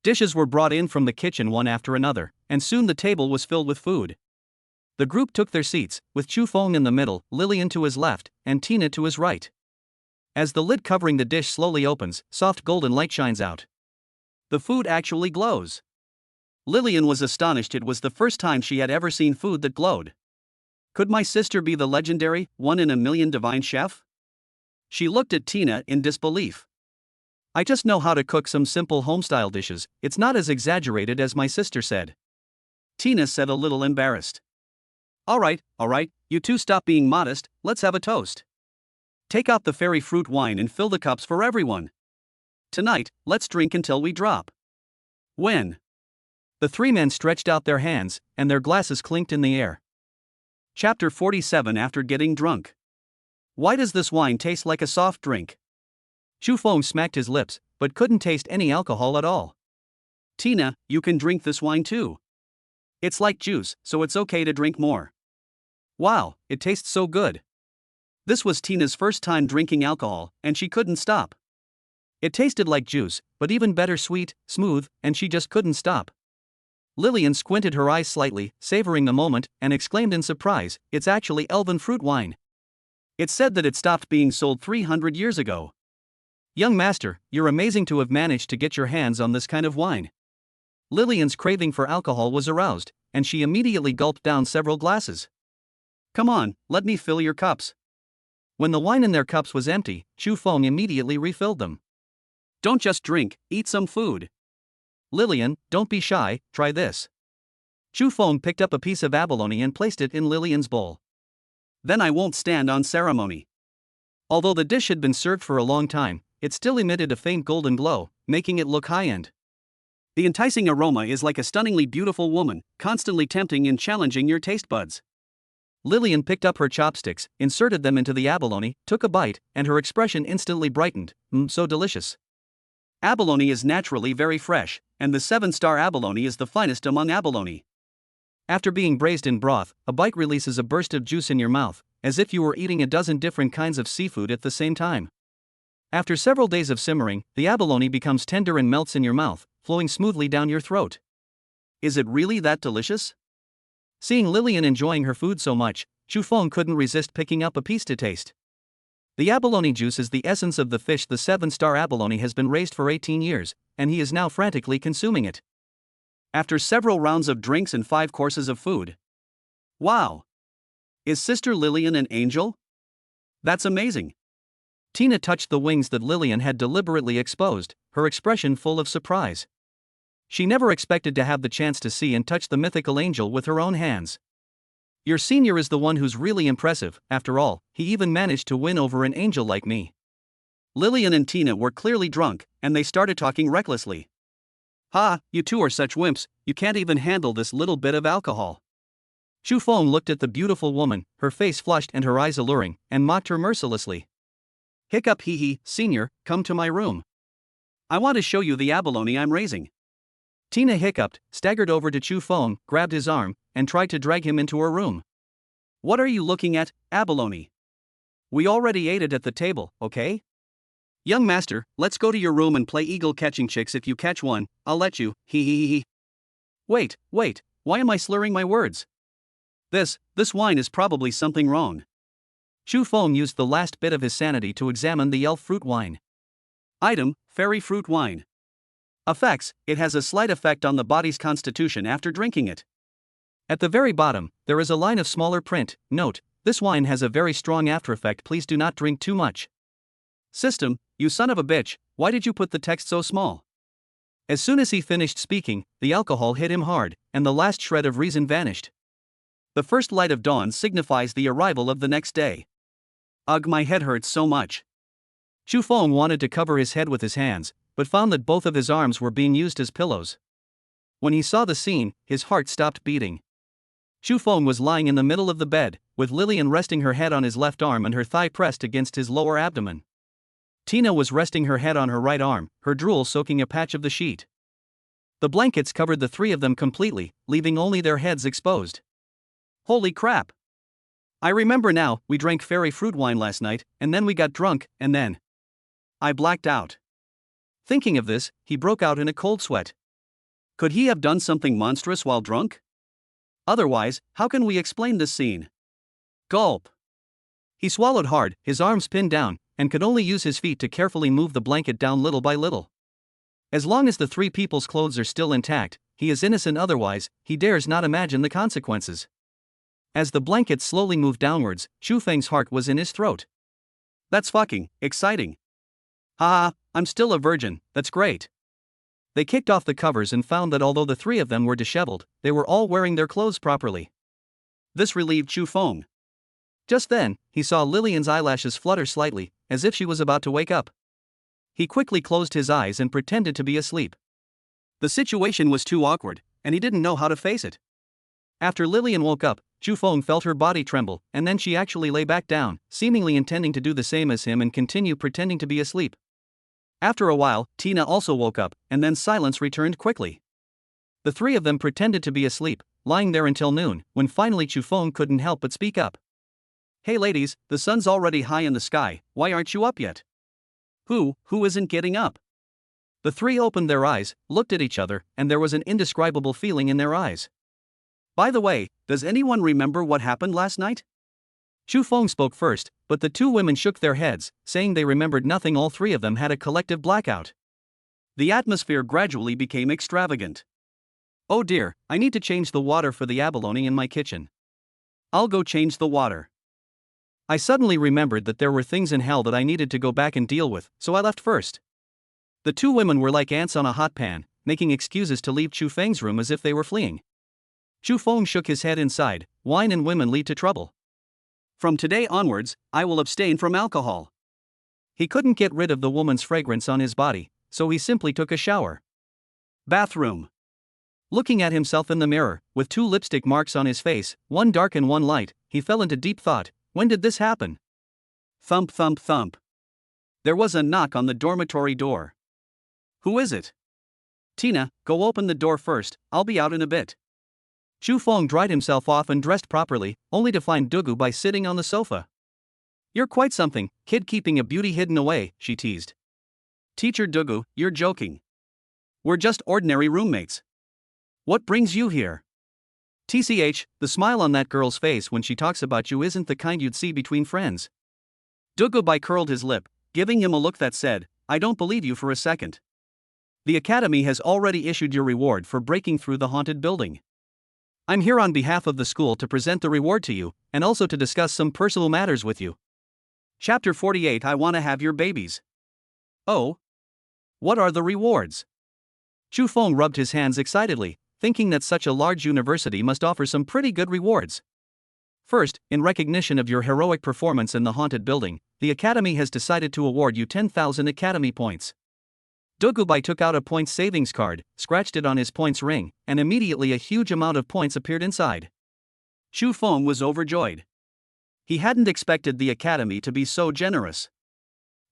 Dishes were brought in from the kitchen one after another, and soon the table was filled with food. The group took their seats, with Xu Feng in the middle, Lillian to his left, and Tina to his right. As the lid covering the dish slowly opens, soft golden light shines out. The food actually glows. Lillian was astonished. It was the first time she had ever seen food that glowed. Could my sister be the legendary, 1 in a million divine chef? She looked at Tina in disbelief. I just know how to cook some simple homestyle dishes, it's not as exaggerated as my sister said. Tina said, a little embarrassed. Alright, you two stop being modest, let's have a toast. Take out the fairy fruit wine and fill the cups for everyone. Tonight, let's drink until we drop. When? The 3 men stretched out their hands, and their glasses clinked in the air. Chapter 47. After getting drunk. Why does this wine taste like a soft drink? Xu Feng smacked his lips, but couldn't taste any alcohol at all. Tina, you can drink this wine too. It's like juice, so it's okay to drink more. Wow, it tastes so good. This was Tina's first time drinking alcohol, and she couldn't stop. It tasted like juice, but even better sweet, smooth, and she just couldn't stop. Lillian squinted her eyes slightly, savoring the moment, and exclaimed in surprise, "It's actually elven fruit wine. It's said that it stopped being sold 300 years ago. Young master, you're amazing to have managed to get your hands on this kind of wine." Lillian's craving for alcohol was aroused, and she immediately gulped down several glasses. "Come on, let me fill your cups." When the wine in their cups was empty, Chu Feng immediately refilled them. "Don't just drink, eat some food. Lillian, don't be shy, try this." Chu Feng picked up a piece of abalone and placed it in Lillian's bowl. "Then I won't stand on ceremony." Although the dish had been served for a long time, it still emitted a faint golden glow, making it look high-end. The enticing aroma is like a stunningly beautiful woman, constantly tempting and challenging your taste buds. Lillian picked up her chopsticks, inserted them into the abalone, took a bite, and her expression instantly brightened. So delicious. Abalone is naturally very fresh, and the 7-star abalone is the finest among abalone. After being braised in broth, a bite releases a burst of juice in your mouth, as if you were eating a dozen different kinds of seafood at the same time. After several days of simmering, the abalone becomes tender and melts in your mouth, flowing smoothly down your throat. Is it really that delicious? Seeing Lillian enjoying her food so much, Chu Feng couldn't resist picking up a piece to taste. The abalone juice is the essence of the fish. The 7-star abalone has been raised for 18 years, and he is now frantically consuming it. After several rounds of drinks and 5 courses of food. Wow! Is Sister Lillian an angel? That's amazing. Tina touched the wings that Lillian had deliberately exposed, her expression full of surprise. She never expected to have the chance to see and touch the mythical angel with her own hands. Your senior is the one who's really impressive. After all, he even managed to win over an angel like me. Lillian and Tina were clearly drunk, and they started talking recklessly. "Ha, you two are such wimps, you can't even handle this little bit of alcohol." Chu Feng looked at the beautiful woman, her face flushed and her eyes alluring, and mocked her mercilessly. "Hiccup hee hee, senior, come to my room. I want to show you the abalone I'm raising." Tina hiccuped, staggered over to Chu Feng, grabbed his arm, and tried to drag him into her room. "What are you looking at, abalone? We already ate it at the table, okay? Young master, let's go to your room and play eagle catching chicks. If you catch one, I'll let you, hee hee hee. Wait, why am I slurring my words? This wine is probably something wrong." Chu Feng used the last bit of his sanity to examine the elf fruit wine. Item, fairy fruit wine. Effects, it has a slight effect on the body's constitution after drinking it. At the very bottom, there is a line of smaller print. Note, this wine has a very strong after effect. Please do not drink too much. System, you son of a bitch, why did you put the text so small? As soon as he finished speaking, the alcohol hit him hard, and the last shred of reason vanished. The first light of dawn signifies the arrival of the next day. Ugh, my head hurts so much. Chu Feng wanted to cover his head with his hands, but found that both of his arms were being used as pillows. When he saw the scene, his heart stopped beating. Chu Feng was lying in the middle of the bed, with Lillian resting her head on his left arm and her thigh pressed against his lower abdomen. Tina was resting her head on her right arm, her drool soaking a patch of the sheet. The blankets covered the 3 of them completely, leaving only their heads exposed. Holy crap! I remember now, we drank fairy fruit wine last night, and then we got drunk, and then I blacked out. Thinking of this, he broke out in a cold sweat. Could he have done something monstrous while drunk? Otherwise, how can we explain this scene? Gulp. He swallowed hard, his arms pinned down, and could only use his feet to carefully move the blanket down little by little. As long as the 3 people's clothes are still intact, he is innocent. Otherwise, he dares not imagine the consequences. As the blanket slowly moved downwards, Chu Feng's heart was in his throat. That's fucking exciting. Haha, I'm still a virgin, that's great. They kicked off the covers and found that although the 3 of them were disheveled, they were all wearing their clothes properly. This relieved Chu Feng. Just then, he saw Lillian's eyelashes flutter slightly, as if she was about to wake up. He quickly closed his eyes and pretended to be asleep. The situation was too awkward, and he didn't know how to face it. After Lillian woke up, Chu Feng felt her body tremble, and then she actually lay back down, seemingly intending to do the same as him and continue pretending to be asleep. After a while, Tina also woke up, and then silence returned quickly. The 3 of them pretended to be asleep, lying there until noon, when finally Chu Feng couldn't help but speak up. Hey ladies, the sun's already high in the sky, why aren't you up yet? Who isn't getting up? The three opened their eyes, looked at each other, and there was an indescribable feeling in their eyes. By the way, does anyone remember what happened last night? Chu Feng spoke first, but the two women shook their heads, saying they remembered nothing. All three of them had a collective blackout. The atmosphere gradually became extravagant. Oh dear, I need to change the water for the abalone in my kitchen. I'll go change the water. I suddenly remembered that there were things in hell that I needed to go back and deal with, so I left first. The two women were like ants on a hot pan, making excuses to leave Chu Feng's room as if they were fleeing. Chu Feng shook his head inside. Wine and women lead to trouble. From today onwards, I will abstain from alcohol. He couldn't get rid of the woman's fragrance on his body, so he simply took a shower. Bathroom. Looking at himself in the mirror, with two lipstick marks on his face, one dark and one light, he fell into deep thought. When did this happen? Thump thump thump. There was a knock on the dormitory door. Who is it? Tina, go open the door first, I'll be out in a bit. Chu Feng dried himself off and dressed properly, only to find Dugubai sitting on the sofa. You're quite something, kid, keeping a beauty hidden away, she teased. Teacher Dugu, you're joking. We're just ordinary roommates. What brings you here? TCH, the smile on that girl's face when she talks about you isn't the kind you'd see between friends. Dugubai curled his lip, giving him a look that said, I don't believe you for a second. The academy has already issued your reward for breaking through the haunted building. I'm here on behalf of the school to present the reward to you, and also to discuss some personal matters with you. Chapter 48. I want to have your babies. Oh? What are the rewards? Chu Feng rubbed his hands excitedly, thinking that such a large university must offer some pretty good rewards. First, in recognition of your heroic performance in the haunted building, the academy has decided to award you 10,000 academy points. Dugubai took out a points savings card, scratched it on his points ring, and immediately a huge amount of points appeared inside. Chu Feng was overjoyed. He hadn't expected the academy to be so generous.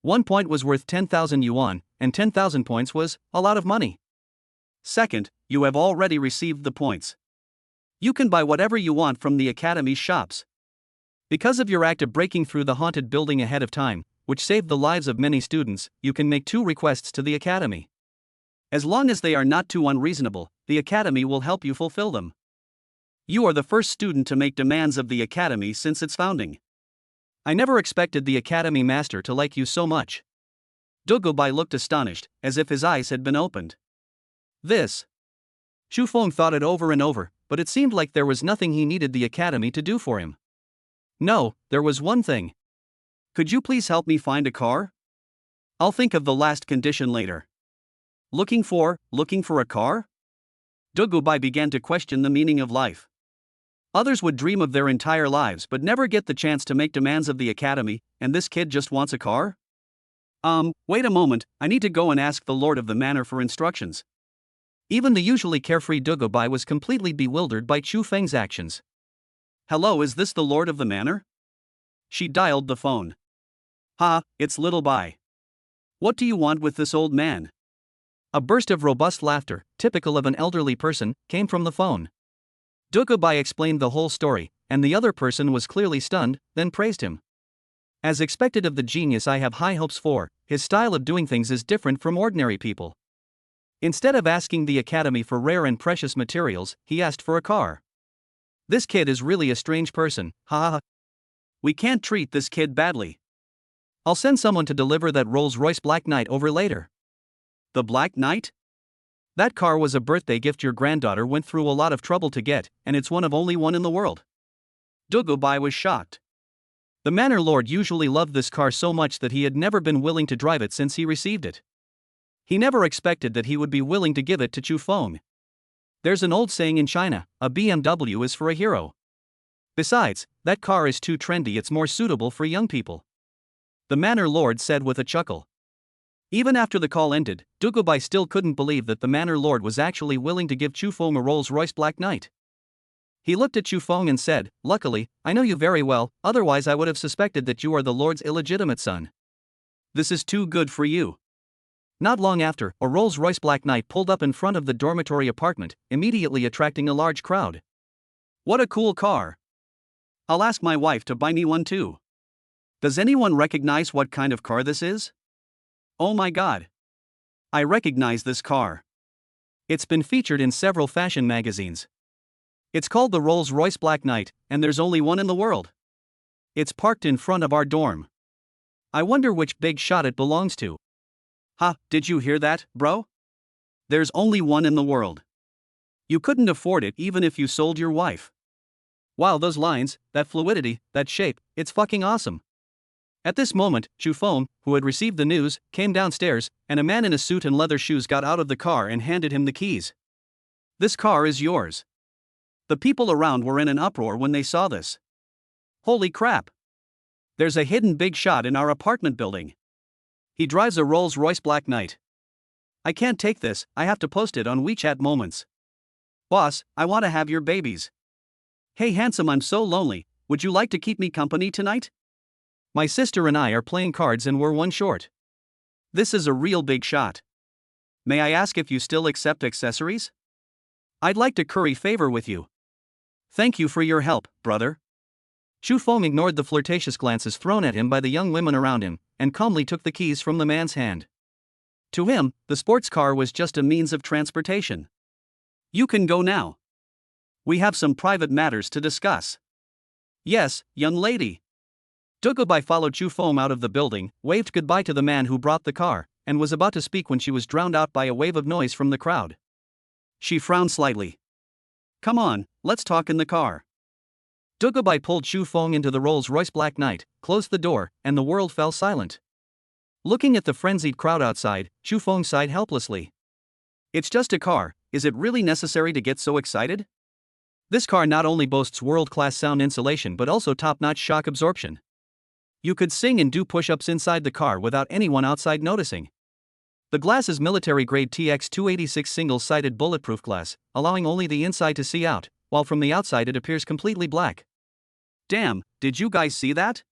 1 point was worth 10,000 yuan, and 10,000 points was a lot of money. Second, you have already received the points. You can buy whatever you want from the academy's shops. Because of your act of breaking through the haunted building ahead of time, which saved the lives of many students, you can make 2 requests to the academy. As long as they are not too unreasonable, the academy will help you fulfill them. You are the first student to make demands of the academy since its founding. I never expected the academy master to like you so much. Dugubai looked astonished, as if his eyes had been opened. This. Chu Feng thought it over and over, but it seemed like there was nothing he needed the academy to do for him. No, there was one thing. Could you please help me find a car? I'll think of the last condition later. Looking for a car? Dugubai began to question the meaning of life. Others would dream of their entire lives but never get the chance to make demands of the academy, and this kid just wants a car? Wait a moment, I need to go and ask the Lord of the Manor for instructions. Even the usually carefree Dugubai was completely bewildered by Chu Feng's actions. Hello, is this the Lord of the Manor? She dialed the phone. Ha, it's Little Bai. What do you want with this old man? A burst of robust laughter, typical of an elderly person, came from the phone. Dugubai explained the whole story, and the other person was clearly stunned, then praised him. As expected of the genius I have high hopes for, his style of doing things is different from ordinary people. Instead of asking the academy for rare and precious materials, he asked for a car. This kid is really a strange person, ha ha. We can't treat this kid badly. I'll send someone to deliver that Rolls-Royce Black Knight over later. The Black Knight? That car was a birthday gift your granddaughter went through a lot of trouble to get, and it's one of only one in the world. Dugubai was shocked. The Manor Lord usually loved this car so much that he had never been willing to drive it since he received it. He never expected that he would be willing to give it to Chu Feng. There's an old saying in China, a BMW is for a hero. Besides, that car is too trendy, it's more suitable for young people. The Manor Lord said with a chuckle. Even after the call ended, Dugubai still couldn't believe that the Manor Lord was actually willing to give Chu Feng a Rolls-Royce Black Knight. He looked at Chu Feng and said, "Luckily, I know you very well, otherwise I would have suspected that you are the Lord's illegitimate son. This is too good for you." Not long after, a Rolls-Royce Black Knight pulled up in front of the dormitory apartment, immediately attracting a large crowd. What a cool car. I'll ask my wife to buy me one too. Does anyone recognize what kind of car this is? Oh my god. I recognize this car. It's been featured in several fashion magazines. It's called the Rolls-Royce Black Knight, and there's only one in the world. It's parked in front of our dorm. I wonder which big shot it belongs to. Ha, did you hear that, bro? There's only one in the world. You couldn't afford it even if you sold your wife. Wow, those lines, that fluidity, that shape, it's fucking awesome. At this moment, Chufeng, who had received the news, came downstairs, and a man in a suit and leather shoes got out of the car and handed him the keys. This car is yours. The people around were in an uproar when they saw this. Holy crap! There's a hidden big shot in our apartment building. He drives a Rolls-Royce Black Knight. I can't take this, I have to post it on WeChat Moments. Boss, I want to have your babies. Hey handsome, I'm so lonely, would you like to keep me company tonight? My sister and I are playing cards and we're one short. This is a real big shot. May I ask if you still accept accessories? I'd like to curry favor with you. Thank you for your help, brother. Chufeng ignored the flirtatious glances thrown at him by the young women around him, and calmly took the keys from the man's hand. To him, the sports car was just a means of transportation. You can go now. We have some private matters to discuss. Yes, young lady. Dugubai followed Chufeng out of the building, waved goodbye to the man who brought the car, and was about to speak when she was drowned out by a wave of noise from the crowd. She frowned slightly. Come on, let's talk in the car. Dugubai pulled Chufeng into the Rolls-Royce Black Knight, closed the door, and the world fell silent. Looking at the frenzied crowd outside, Chufeng sighed helplessly. It's just a car, is it really necessary to get so excited? This car not only boasts world-class sound insulation but also top-notch shock absorption. You could sing and do push-ups inside the car without anyone outside noticing. The glass is military-grade TX286 single-sided bulletproof glass, allowing only the inside to see out, while from the outside it appears completely black. Damn, did you guys see that?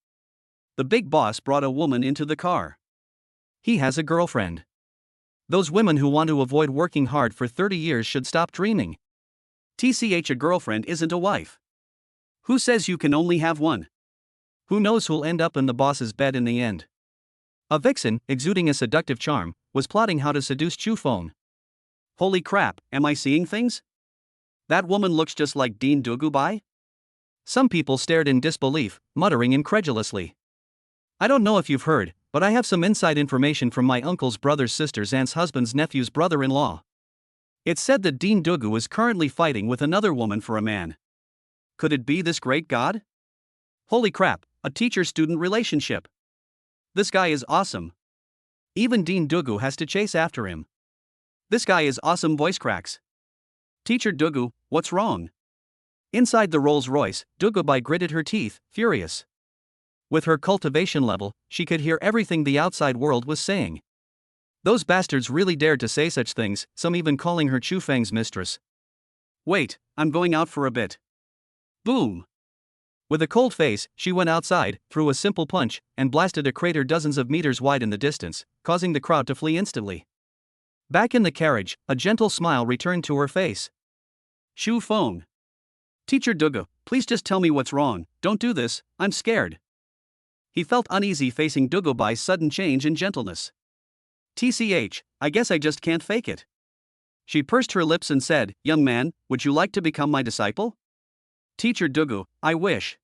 The big boss brought a woman into the car. He has a girlfriend. Those women who want to avoid working hard for 30 years should stop dreaming. TCH, a girlfriend isn't a wife. Who says you can only have one? Who knows who'll end up in the boss's bed in the end? A vixen, exuding a seductive charm, was plotting how to seduce Chufeng. Holy crap, am I seeing things? That woman looks just like Dean Dugubai? Some people stared in disbelief, muttering incredulously. I don't know if you've heard, but I have some inside information from my uncle's brother's sister's aunt's husband's nephew's brother-in-law. It's said that Dean Dugu is currently fighting with another woman for a man. Could it be this great god? Holy crap, a teacher-student relationship. This guy is awesome. Even Dean Dugu has to chase after him. This guy is awesome. Voice cracks. Teacher Dugu, what's wrong? Inside the Rolls-Royce, Dugubai gritted her teeth, furious. With her cultivation level, she could hear everything the outside world was saying. Those bastards really dared to say such things, some even calling her Chufeng's mistress. Wait, I'm going out for a bit. Boom. With a cold face, she went outside, threw a simple punch, and blasted a crater dozens of meters wide in the distance, causing the crowd to flee instantly. Back in the carriage, a gentle smile returned to her face. Chufeng. Teacher Dugu, please just tell me what's wrong, don't do this, I'm scared. He felt uneasy facing Dugubai's sudden change in gentleness. TCH, I guess I just can't fake it. She pursed her lips and said, young man, would you like to become my disciple? Teacher Dugu, I wish.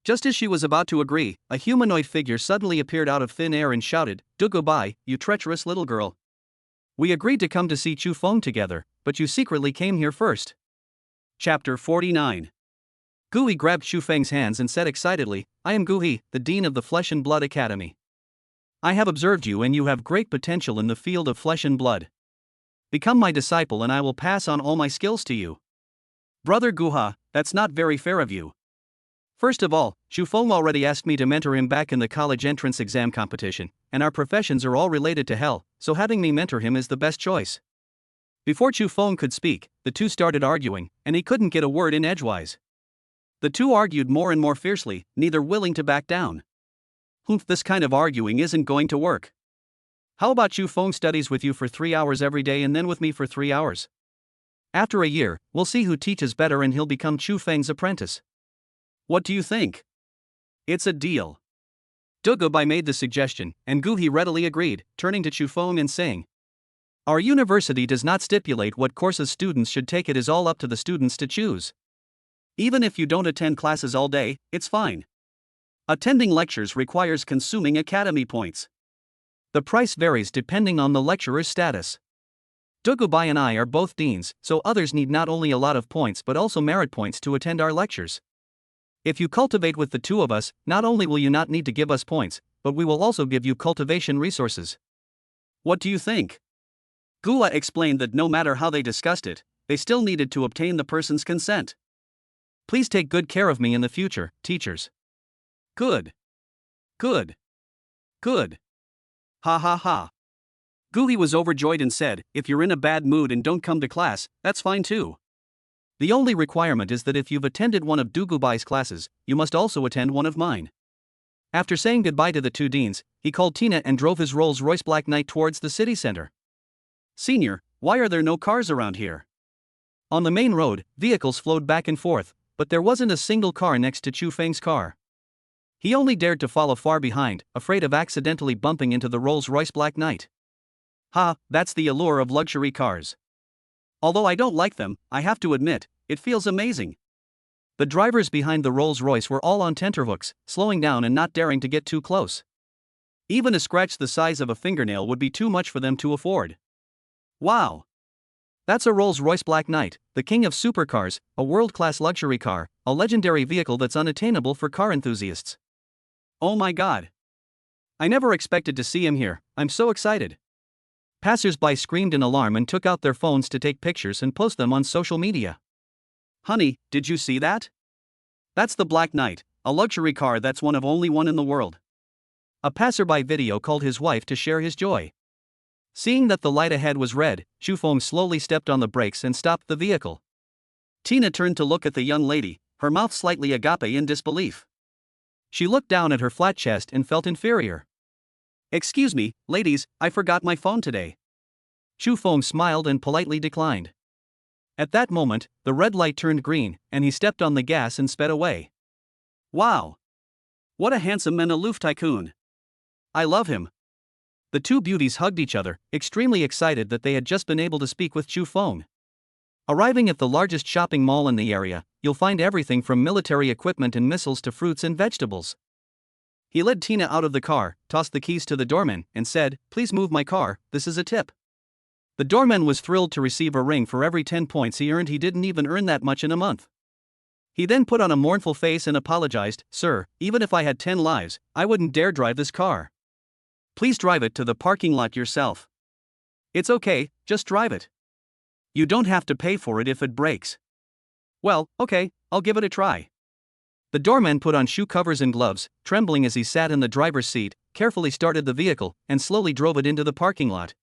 Just as she was about to agree, a humanoid figure suddenly appeared out of thin air and shouted, Dugubai, you treacherous little girl. We agreed to come to see Chufeng together, but you secretly came here first. Chapter 49. Gui grabbed Chufeng's hands and said excitedly, I am Gui, the Dean of the Flesh and Blood Academy. I have observed you and you have great potential in the field of flesh and blood. Become my disciple and I will pass on all my skills to you. Brother Guha, that's not very fair of you. First of all, Chufeng already asked me to mentor him back in the college entrance exam competition, and our professions are all related to hell, so having me mentor him is the best choice. Before Chufeng could speak, the two started arguing, and he couldn't get a word in edgewise. The two argued more and more fiercely, neither willing to back down. This kind of arguing isn't going to work. How about Chufeng studies with you for 3 hours every day and then with me for 3 hours? After a year, we'll see who teaches better and he'll become Chu Feng's apprentice. What do you think? It's a deal. Du Gubai made the suggestion, and Gu He readily agreed, turning to Chu Feng and saying, "Our university does not stipulate what courses students should take. It is all up to the students to choose. Even if you don't attend classes all day, it's fine. Attending lectures requires consuming academy points. The price varies depending on the lecturer's status. Du Gubai and I are both deans, so others need not only a lot of points but also merit points to attend our lectures. If you cultivate with the two of us, not only will you not need to give us points, but we will also give you cultivation resources." What do you think? Gula explained that no matter how they discussed it, they still needed to obtain the person's consent. "Please take good care of me in the future, teachers." Good. Good. Good. Ha ha ha. Guli was overjoyed and said, "If you're in a bad mood and don't come to class, that's fine too. The only requirement is that if you've attended one of Du Gubai's classes, you must also attend one of mine." After saying goodbye to the two deans, he called Tina and drove his Rolls-Royce Black Knight towards the city center. "Senior, why are there no cars around here?" On the main road, vehicles flowed back and forth, but there wasn't a single car next to Chu Feng's car. He only dared to follow far behind, afraid of accidentally bumping into the Rolls-Royce Black Knight. Ha, that's the allure of luxury cars. Although I don't like them, I have to admit, it feels amazing. The drivers behind the Rolls-Royce were all on tenterhooks, slowing down and not daring to get too close. Even a scratch the size of a fingernail would be too much for them to afford. Wow! That's a Rolls-Royce Black Knight, the king of supercars, a world-class luxury car, a legendary vehicle that's unattainable for car enthusiasts. Oh my god! I never expected to see him here, I'm so excited. Passers-by screamed in alarm and took out their phones to take pictures and post them on social media. Honey, did you see that? That's the Black Knight, a luxury car that's one of only one in the world. A passerby video called his wife to share his joy. Seeing that the light ahead was red, Chu Feng slowly stepped on the brakes and stopped the vehicle. Tina turned to look at the young lady, her mouth slightly agape in disbelief. She looked down at her flat chest and felt inferior. "Excuse me, ladies, I forgot my phone today." Chu Feng smiled and politely declined. At that moment, the red light turned green, and he stepped on the gas and sped away. Wow! What a handsome and aloof tycoon. I love him. The two beauties hugged each other, extremely excited that they had just been able to speak with Chu Feng. Arriving at the largest shopping mall in the area, you'll find everything from military equipment and missiles to fruits and vegetables. He led Tina out of the car, tossed the keys to the doorman, and said, "Please move my car, this is a tip." The doorman was thrilled to receive a ring for every 10 points he earned. He didn't even earn that much in a month. He then put on a mournful face and apologized, "Sir, even if I had 10 lives, I wouldn't dare drive this car. Please drive it to the parking lot yourself." "It's okay, just drive it. You don't have to pay for it if it breaks." "Well, okay, I'll give it a try." The doorman put on shoe covers and gloves, trembling as he sat in the driver's seat, carefully started the vehicle, and slowly drove it into the parking lot.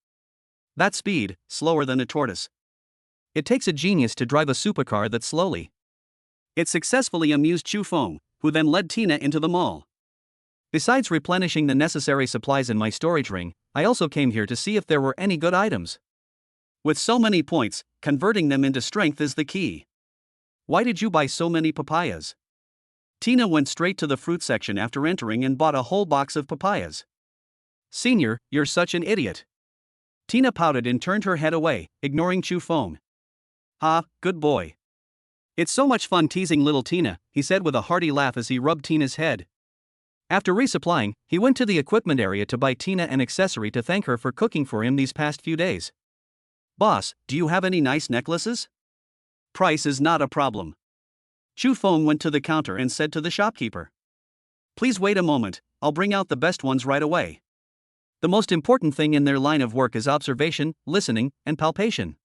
That speed, slower than a tortoise. It takes a genius to drive a supercar that slowly. It successfully amused Chu Feng, who then led Tina into the mall. "Besides replenishing the necessary supplies in my storage ring, I also came here to see if there were any good items. With so many points, converting them into strength is the key. Why did you buy so many papayas?" Tina went straight to the fruit section after entering and bought a whole box of papayas. "Senior, you're such an idiot." Tina pouted and turned her head away, ignoring Chu Feng. "Ha, good boy. It's so much fun teasing little Tina," he said with a hearty laugh as he rubbed Tina's head. After resupplying, he went to the equipment area to buy Tina an accessory to thank her for cooking for him these past few days. "Boss, do you have any nice necklaces?" "Price is not a problem." Chu Feng went to the counter and said to the shopkeeper, "Please wait a moment, I'll bring out the best ones right away." The most important thing in their line of work is observation, listening, and palpation.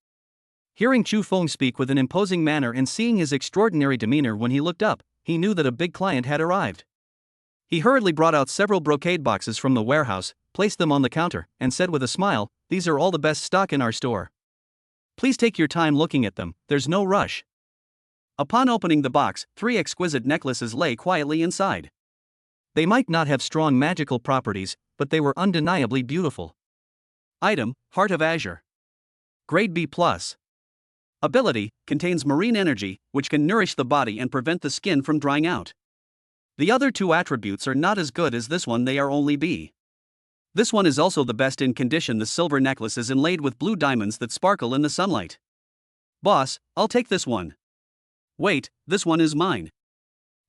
Hearing Chu Feng speak with an imposing manner and seeing his extraordinary demeanor when he looked up, he knew that a big client had arrived. He hurriedly brought out several brocade boxes from the warehouse, placed them on the counter, and said with a smile, "These are all the best stock in our store. Please take your time looking at them, there's no rush." Upon opening the box, 3 exquisite necklaces lay quietly inside. They might not have strong magical properties, but they were undeniably beautiful. Item, Heart of Azure. Grade B+. Ability contains marine energy, which can nourish the body and prevent the skin from drying out. The other two attributes are not as good as this one, they are only B. This one is also the best in condition. The silver necklace is inlaid with blue diamonds that sparkle in the sunlight. Boss, I'll take this one. Wait, this one is mine.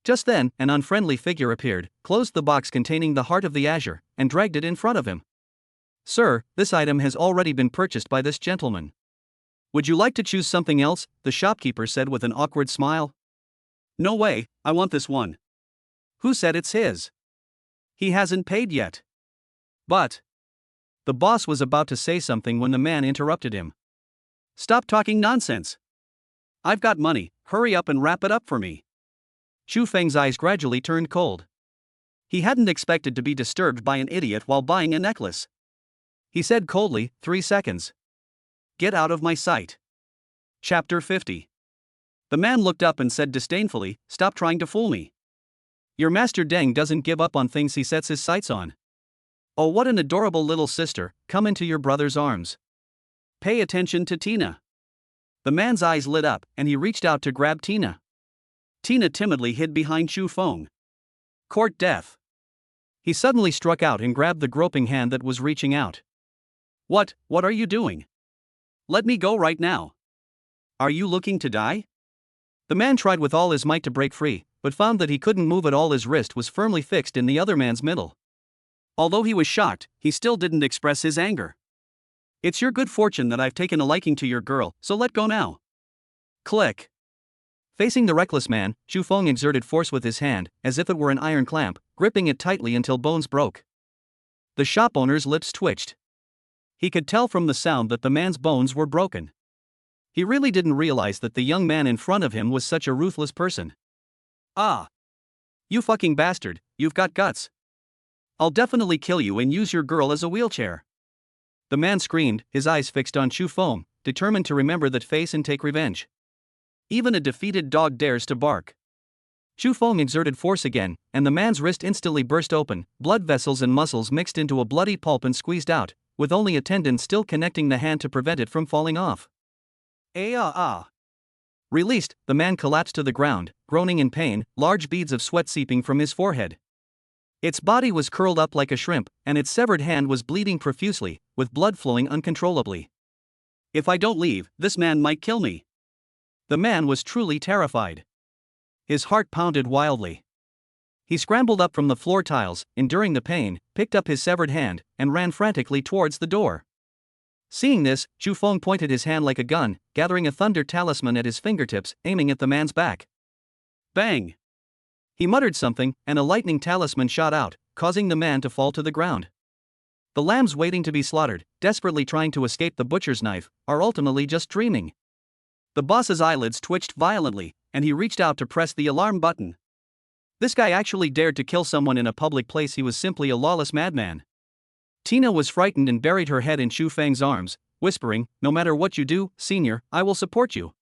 Just then, an unfriendly figure appeared, closed the box containing the heart of the azure, and dragged it in front of him. Sir, this item has already been purchased by this gentleman. Would you like to choose something else? The shopkeeper said with an awkward smile. No way, I want this one. Who said it's his? He hasn't paid yet. But. The boss was about to say something when the man interrupted him. Stop talking nonsense. I've got money, hurry up and wrap it up for me. Chu Feng's eyes gradually turned cold. He hadn't expected to be disturbed by an idiot while buying a necklace. He said coldly, 3 seconds. Get out of my sight. Chapter 50. The man looked up and said disdainfully, stop trying to fool me. Your master Deng doesn't give up on things he sets his sights on. Oh, what an adorable little sister, come into your brother's arms. Pay attention to Tina. The man's eyes lit up, and he reached out to grab Tina. Tina timidly hid behind Chu Feng. Court death. He suddenly struck out and grabbed the groping hand that was reaching out. What are you doing? Let me go right now. Are you looking to die? The man tried with all his might to break free, but found that he couldn't move at all. His wrist was firmly fixed in the other man's middle. Although he was shocked, he still didn't express his anger. It's your good fortune that I've taken a liking to your girl, so let go now. Click. Facing the reckless man, Chu Feng exerted force with his hand, as if it were an iron clamp, gripping it tightly until bones broke. The shop owner's lips twitched. He could tell from the sound that the man's bones were broken. He really didn't realize that the young man in front of him was such a ruthless person. Ah! You fucking bastard, you've got guts. I'll definitely kill you and use your girl as a wheelchair. The man screamed, his eyes fixed on Chu Feng, determined to remember that face and take revenge. Even a defeated dog dares to bark. Chu Feng exerted force again, and the man's wrist instantly burst open, blood vessels and muscles mixed into a bloody pulp and squeezed out, with only a tendon still connecting the hand to prevent it from falling off. Released, the man collapsed to the ground, groaning in pain, large beads of sweat seeping from his forehead. Its body was curled up like a shrimp, and its severed hand was bleeding profusely, with blood flowing uncontrollably. If I don't leave, this man might kill me. The man was truly terrified. His heart pounded wildly. He scrambled up from the floor tiles, enduring the pain, picked up his severed hand, and ran frantically towards the door. Seeing this, Chu Feng pointed his hand like a gun, gathering a thunder talisman at his fingertips, aiming at the man's back. Bang! He muttered something, and a lightning talisman shot out, causing the man to fall to the ground. The lambs waiting to be slaughtered, desperately trying to escape the butcher's knife, are ultimately just dreaming. The boss's eyelids twitched violently, and he reached out to press the alarm button. This guy actually dared to kill someone in a public place. He was simply a lawless madman. Tina was frightened and buried her head in Chu Feng's arms, whispering, "No matter what you do, senior, I will support you.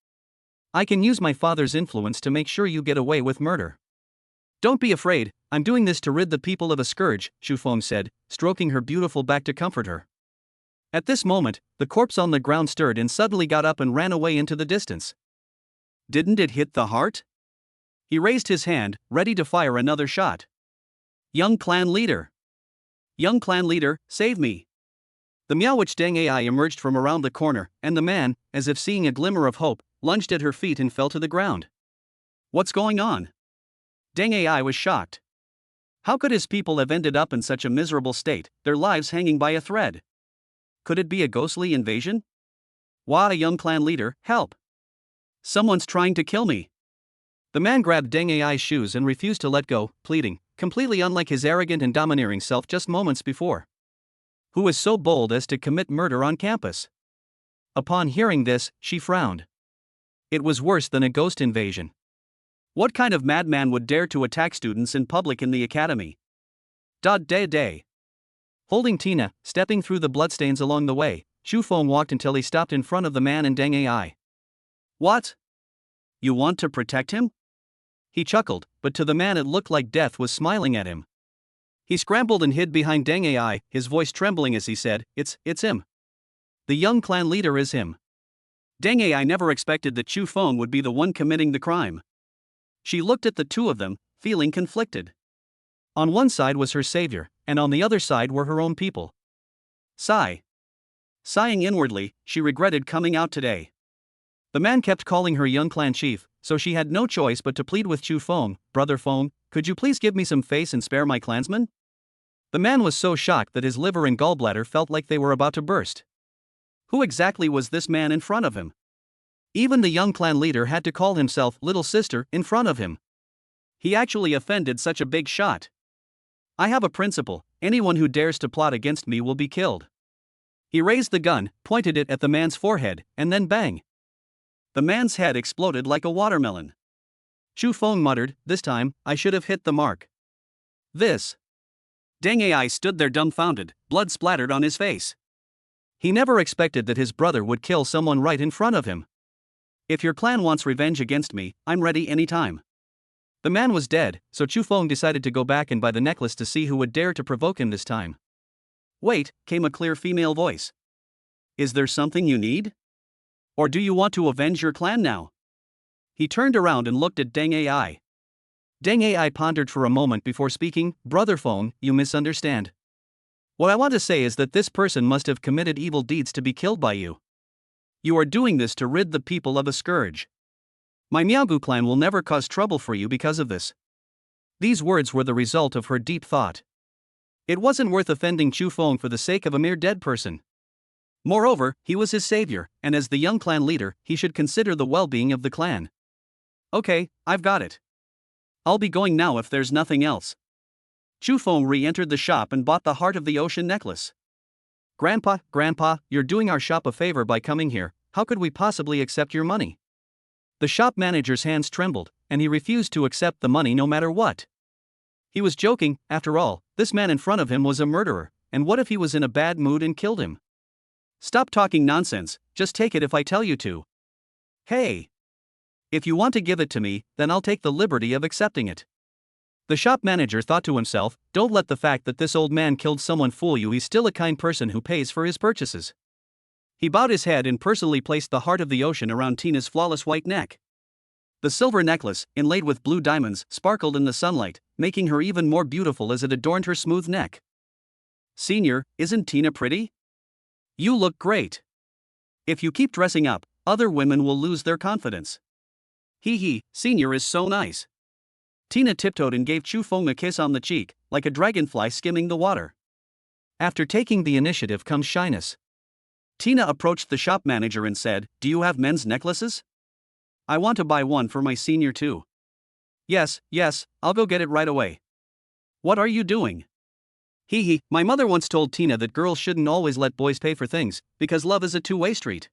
I can use my father's influence to make sure you get away with murder." "Don't be afraid, I'm doing this to rid the people of a scourge," Chu Feng said, stroking her beautiful back to comfort her. At this moment, the corpse on the ground stirred and suddenly got up and ran away into the distance. Didn't it hit the heart? He raised his hand, ready to fire another shot. Young clan leader! Young clan leader, save me! The Miaowich Deng AI emerged from around the corner, and the man, as if seeing a glimmer of hope, lunged at her feet and fell to the ground. What's going on? Deng AI was shocked. How could his people have ended up in such a miserable state, their lives hanging by a thread? Could it be a ghostly invasion? Why, young clan leader, help! Someone's trying to kill me. The man grabbed Deng Ai's shoes and refused to let go, pleading, completely unlike his arrogant and domineering self just moments before. Who was so bold as to commit murder on campus? Upon hearing this, she frowned. It was worse than a ghost invasion. What kind of madman would dare to attack students in public in the academy? Day. Holding Tina, stepping through the bloodstains along the way, Chu Feng walked until he stopped in front of the man and Deng Ai. What? You want to protect him? He chuckled, but to the man it looked like death was smiling at him. He scrambled and hid behind Deng Ai, his voice trembling as he said, It's him. The young clan leader is him. Dang, I never expected that Chu Feng would be the one committing the crime. She looked at the two of them, feeling conflicted. On one side was her savior, and on the other side were her own people. Sigh. Sighing inwardly, she regretted coming out today. The man kept calling her young clan chief, so she had no choice but to plead with Chu Feng. Brother Feng, could you please give me some face and spare my clansmen? The man was so shocked that his liver and gallbladder felt like they were about to burst. Who exactly was this man in front of him? Even the young clan leader had to call himself little sister in front of him. He actually offended such a big shot. I have a principle: anyone who dares to plot against me will be killed. He raised the gun, pointed it at the man's forehead, and then bang. The man's head exploded like a watermelon. Chu Feng muttered, "This time, I should have hit the mark." This. Dang, I stood there dumbfounded, blood splattered on his face. He never expected that his brother would kill someone right in front of him. If your clan wants revenge against me, I'm ready anytime. The man was dead, so Chu Feng decided to go back and buy the necklace to see who would dare to provoke him this time. Wait, came a clear female voice. Is there something you need? Or do you want to avenge your clan now? He turned around and looked at Deng Ai. Deng Ai pondered for a moment before speaking. Brother Feng, you misunderstand. What I want to say is that this person must have committed evil deeds to be killed by you. You are doing this to rid the people of a scourge. My Miaogu clan will never cause trouble for you because of this. These words were the result of her deep thought. It wasn't worth offending Chu Feng for the sake of a mere dead person. Moreover, he was his savior, and as the young clan leader, he should consider the well-being of the clan. Okay, I've got it. I'll be going now if there's nothing else. Chu Feng re-entered the shop and bought the Heart of the Ocean necklace. Grandpa, you're doing our shop a favor by coming here. How could we possibly accept your money? The shop manager's hands trembled, and he refused to accept the money no matter what. He was joking. After all, this man in front of him was a murderer, and what if he was in a bad mood and killed him? Stop talking nonsense, just take it if I tell you to. Hey! If you want to give it to me, then I'll take the liberty of accepting it. The shop manager thought to himself, don't let the fact that this old man killed someone fool you. He's still a kind person who pays for his purchases. He bowed his head and personally placed the Heart of the Ocean around Tina's flawless white neck. The silver necklace, inlaid with blue diamonds, sparkled in the sunlight, making her even more beautiful as it adorned her smooth neck. Senior, isn't Tina pretty? You look great. If you keep dressing up, other women will lose their confidence. Senior is so nice. Tina tiptoed and gave Chu Feng a kiss on the cheek, like a dragonfly skimming the water. After taking the initiative comes shyness. Tina approached the shop manager and said, "Do you have men's necklaces? I want to buy one for my senior too." Yes, I'll go get it right away. What are you doing? My mother once told Tina that girls shouldn't always let boys pay for things, because love is a two-way street.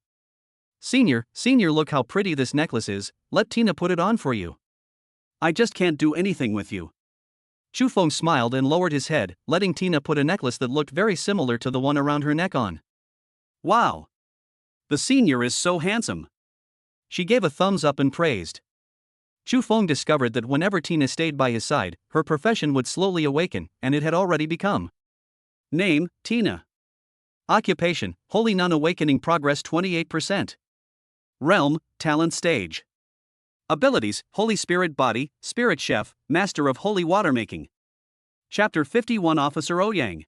Senior, look how pretty this necklace is. Let Tina put it on for you. I just can't do anything with you. Chu Feng smiled and lowered his head, letting Tina put a necklace that looked very similar to the one around her neck on. Wow! The senior is so handsome. She gave a thumbs up and praised. Chu Feng discovered that whenever Tina stayed by his side, her profession would slowly awaken, and it had already become. Name, Tina. Occupation, Holy Nun. Awakening progress 28%. Realm, Talent Stage. Abilities, Holy Spirit Body, Spirit Chef, Master of Holy Watermaking. Chapter 51. Officer Ouyang.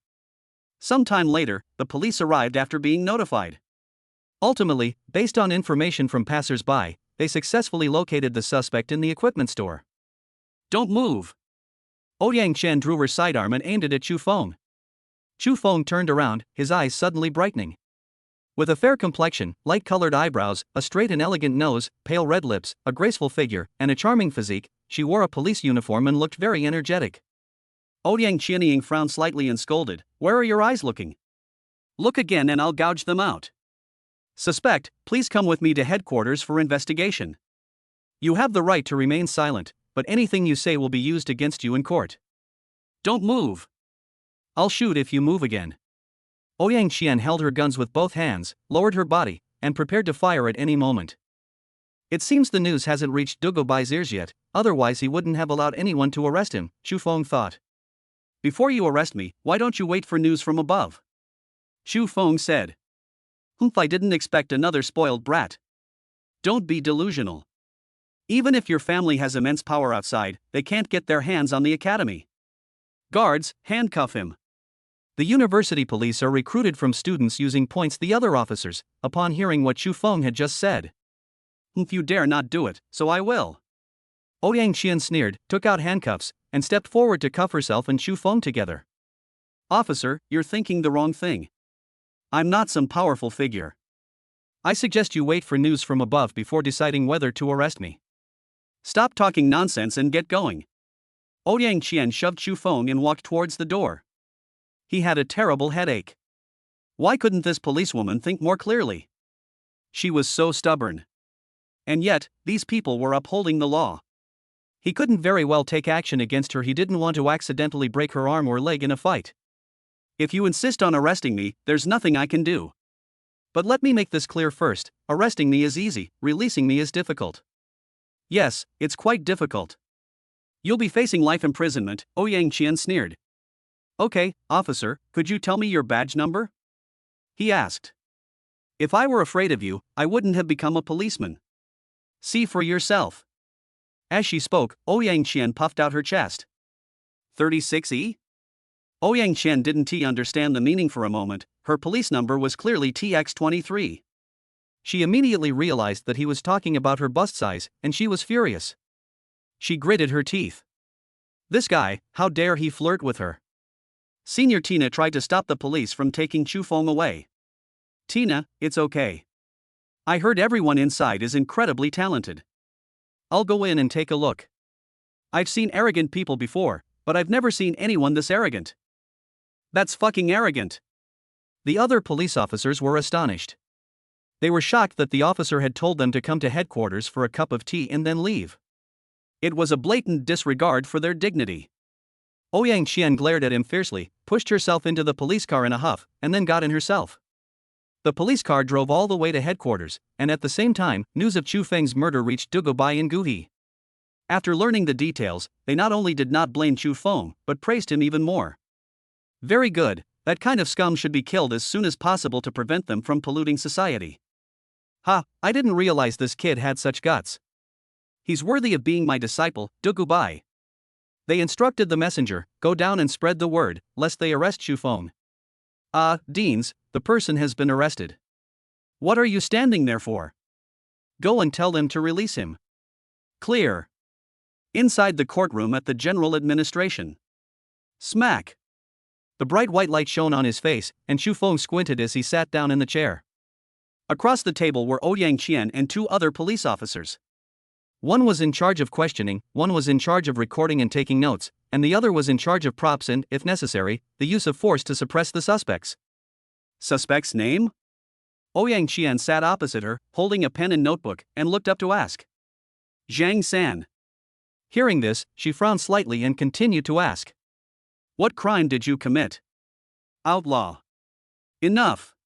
Sometime later, the police arrived after being notified. Ultimately, based on information from passers-by, they successfully located the suspect in the equipment store. Don't move. Ouyang Chen drew her sidearm and aimed it at Chu Feng. Chu Feng turned around, his eyes suddenly brightening. With a fair complexion, light-colored eyebrows, a straight and elegant nose, pale red lips, a graceful figure, and a charming physique, she wore a police uniform and looked very energetic. Ouyang Qianying frowned slightly and scolded, "Where are your eyes looking? Look again and I'll gouge them out. Suspect, please come with me to headquarters for investigation." You have the right to remain silent, but anything you say will be used against you in court. Don't move. I'll shoot if you move again. Ouyang Qian held her guns with both hands, lowered her body, and prepared to fire at any moment. It seems the news hasn't reached Dugo Bai's ears yet, otherwise he wouldn't have allowed anyone to arrest him, Chu Feng thought. Before you arrest me, why don't you wait for news from above? Chu Feng said. I didn't expect another spoiled brat. Don't be delusional. Even if your family has immense power outside, they can't get their hands on the academy. Guards, handcuff him. The university police are recruited from students using points the other officers, upon hearing what Chu Feng had just said. If you dare not do it, so I will. Ouyang Qian sneered, took out handcuffs, and stepped forward to cuff herself and Chu Feng together. Officer, you're thinking the wrong thing. I'm not some powerful figure. I suggest you wait for news from above before deciding whether to arrest me. Stop talking nonsense and get going. Ouyang Qian shoved Chu Feng and walked towards the door. He had a terrible headache. Why couldn't this policewoman think more clearly? She was so stubborn. And yet, these people were upholding the law. He couldn't very well take action against her. He didn't want to accidentally break her arm or leg in a fight. If you insist on arresting me, there's nothing I can do. But let me make this clear first, arresting me is easy, releasing me is difficult. Yes, it's quite difficult. You'll be facing life imprisonment, Ouyang Qian sneered. Okay, officer, could you tell me your badge number? He asked. If I were afraid of you, I wouldn't have become a policeman. See for yourself. As she spoke, Ouyang Qian puffed out her chest. 36E? Ouyang Qian didn't understand the meaning for a moment. Her police number was clearly TX23. She immediately realized that he was talking about her bust size, and she was furious. She gritted her teeth. This guy, how dare he flirt with her? Senior Tina tried to stop the police from taking Chu Feng away. Tina, it's okay. I heard everyone inside is incredibly talented. I'll go in and take a look. I've seen arrogant people before, but I've never seen anyone this arrogant. That's fucking arrogant. The other police officers were astonished. They were shocked that the officer had told them to come to headquarters for a cup of tea and then leave. It was a blatant disregard for their dignity. Ouyang Qian glared at him fiercely, pushed herself into the police car in a huff, and then got in herself. The police car drove all the way to headquarters, and at the same time, news of Chu Feng's murder reached Dugubai and Guhi. After learning the details, they not only did not blame Chu Feng, but praised him even more. Very good, that kind of scum should be killed as soon as possible to prevent them from polluting society. Ha, I didn't realize this kid had such guts. He's worthy of being my disciple, Dugubai. They instructed the messenger, go down and spread the word, lest they arrest Chu Feng. Deans, the person has been arrested. What are you standing there for? Go and tell them to release him. Clear. Inside the courtroom at the General Administration. Smack. The bright white light shone on his face, and Chu Feng squinted as he sat down in the chair. Across the table were Ouyang Qian and two other police officers. One was in charge of questioning, one was in charge of recording and taking notes, and the other was in charge of props and, if necessary, the use of force to suppress the suspects. Suspect's name? Ouyang Qian sat opposite her, holding a pen and notebook, and looked up to ask. Zhang San. Hearing this, she frowned slightly and continued to ask. What crime did you commit? Outlaw. Enough.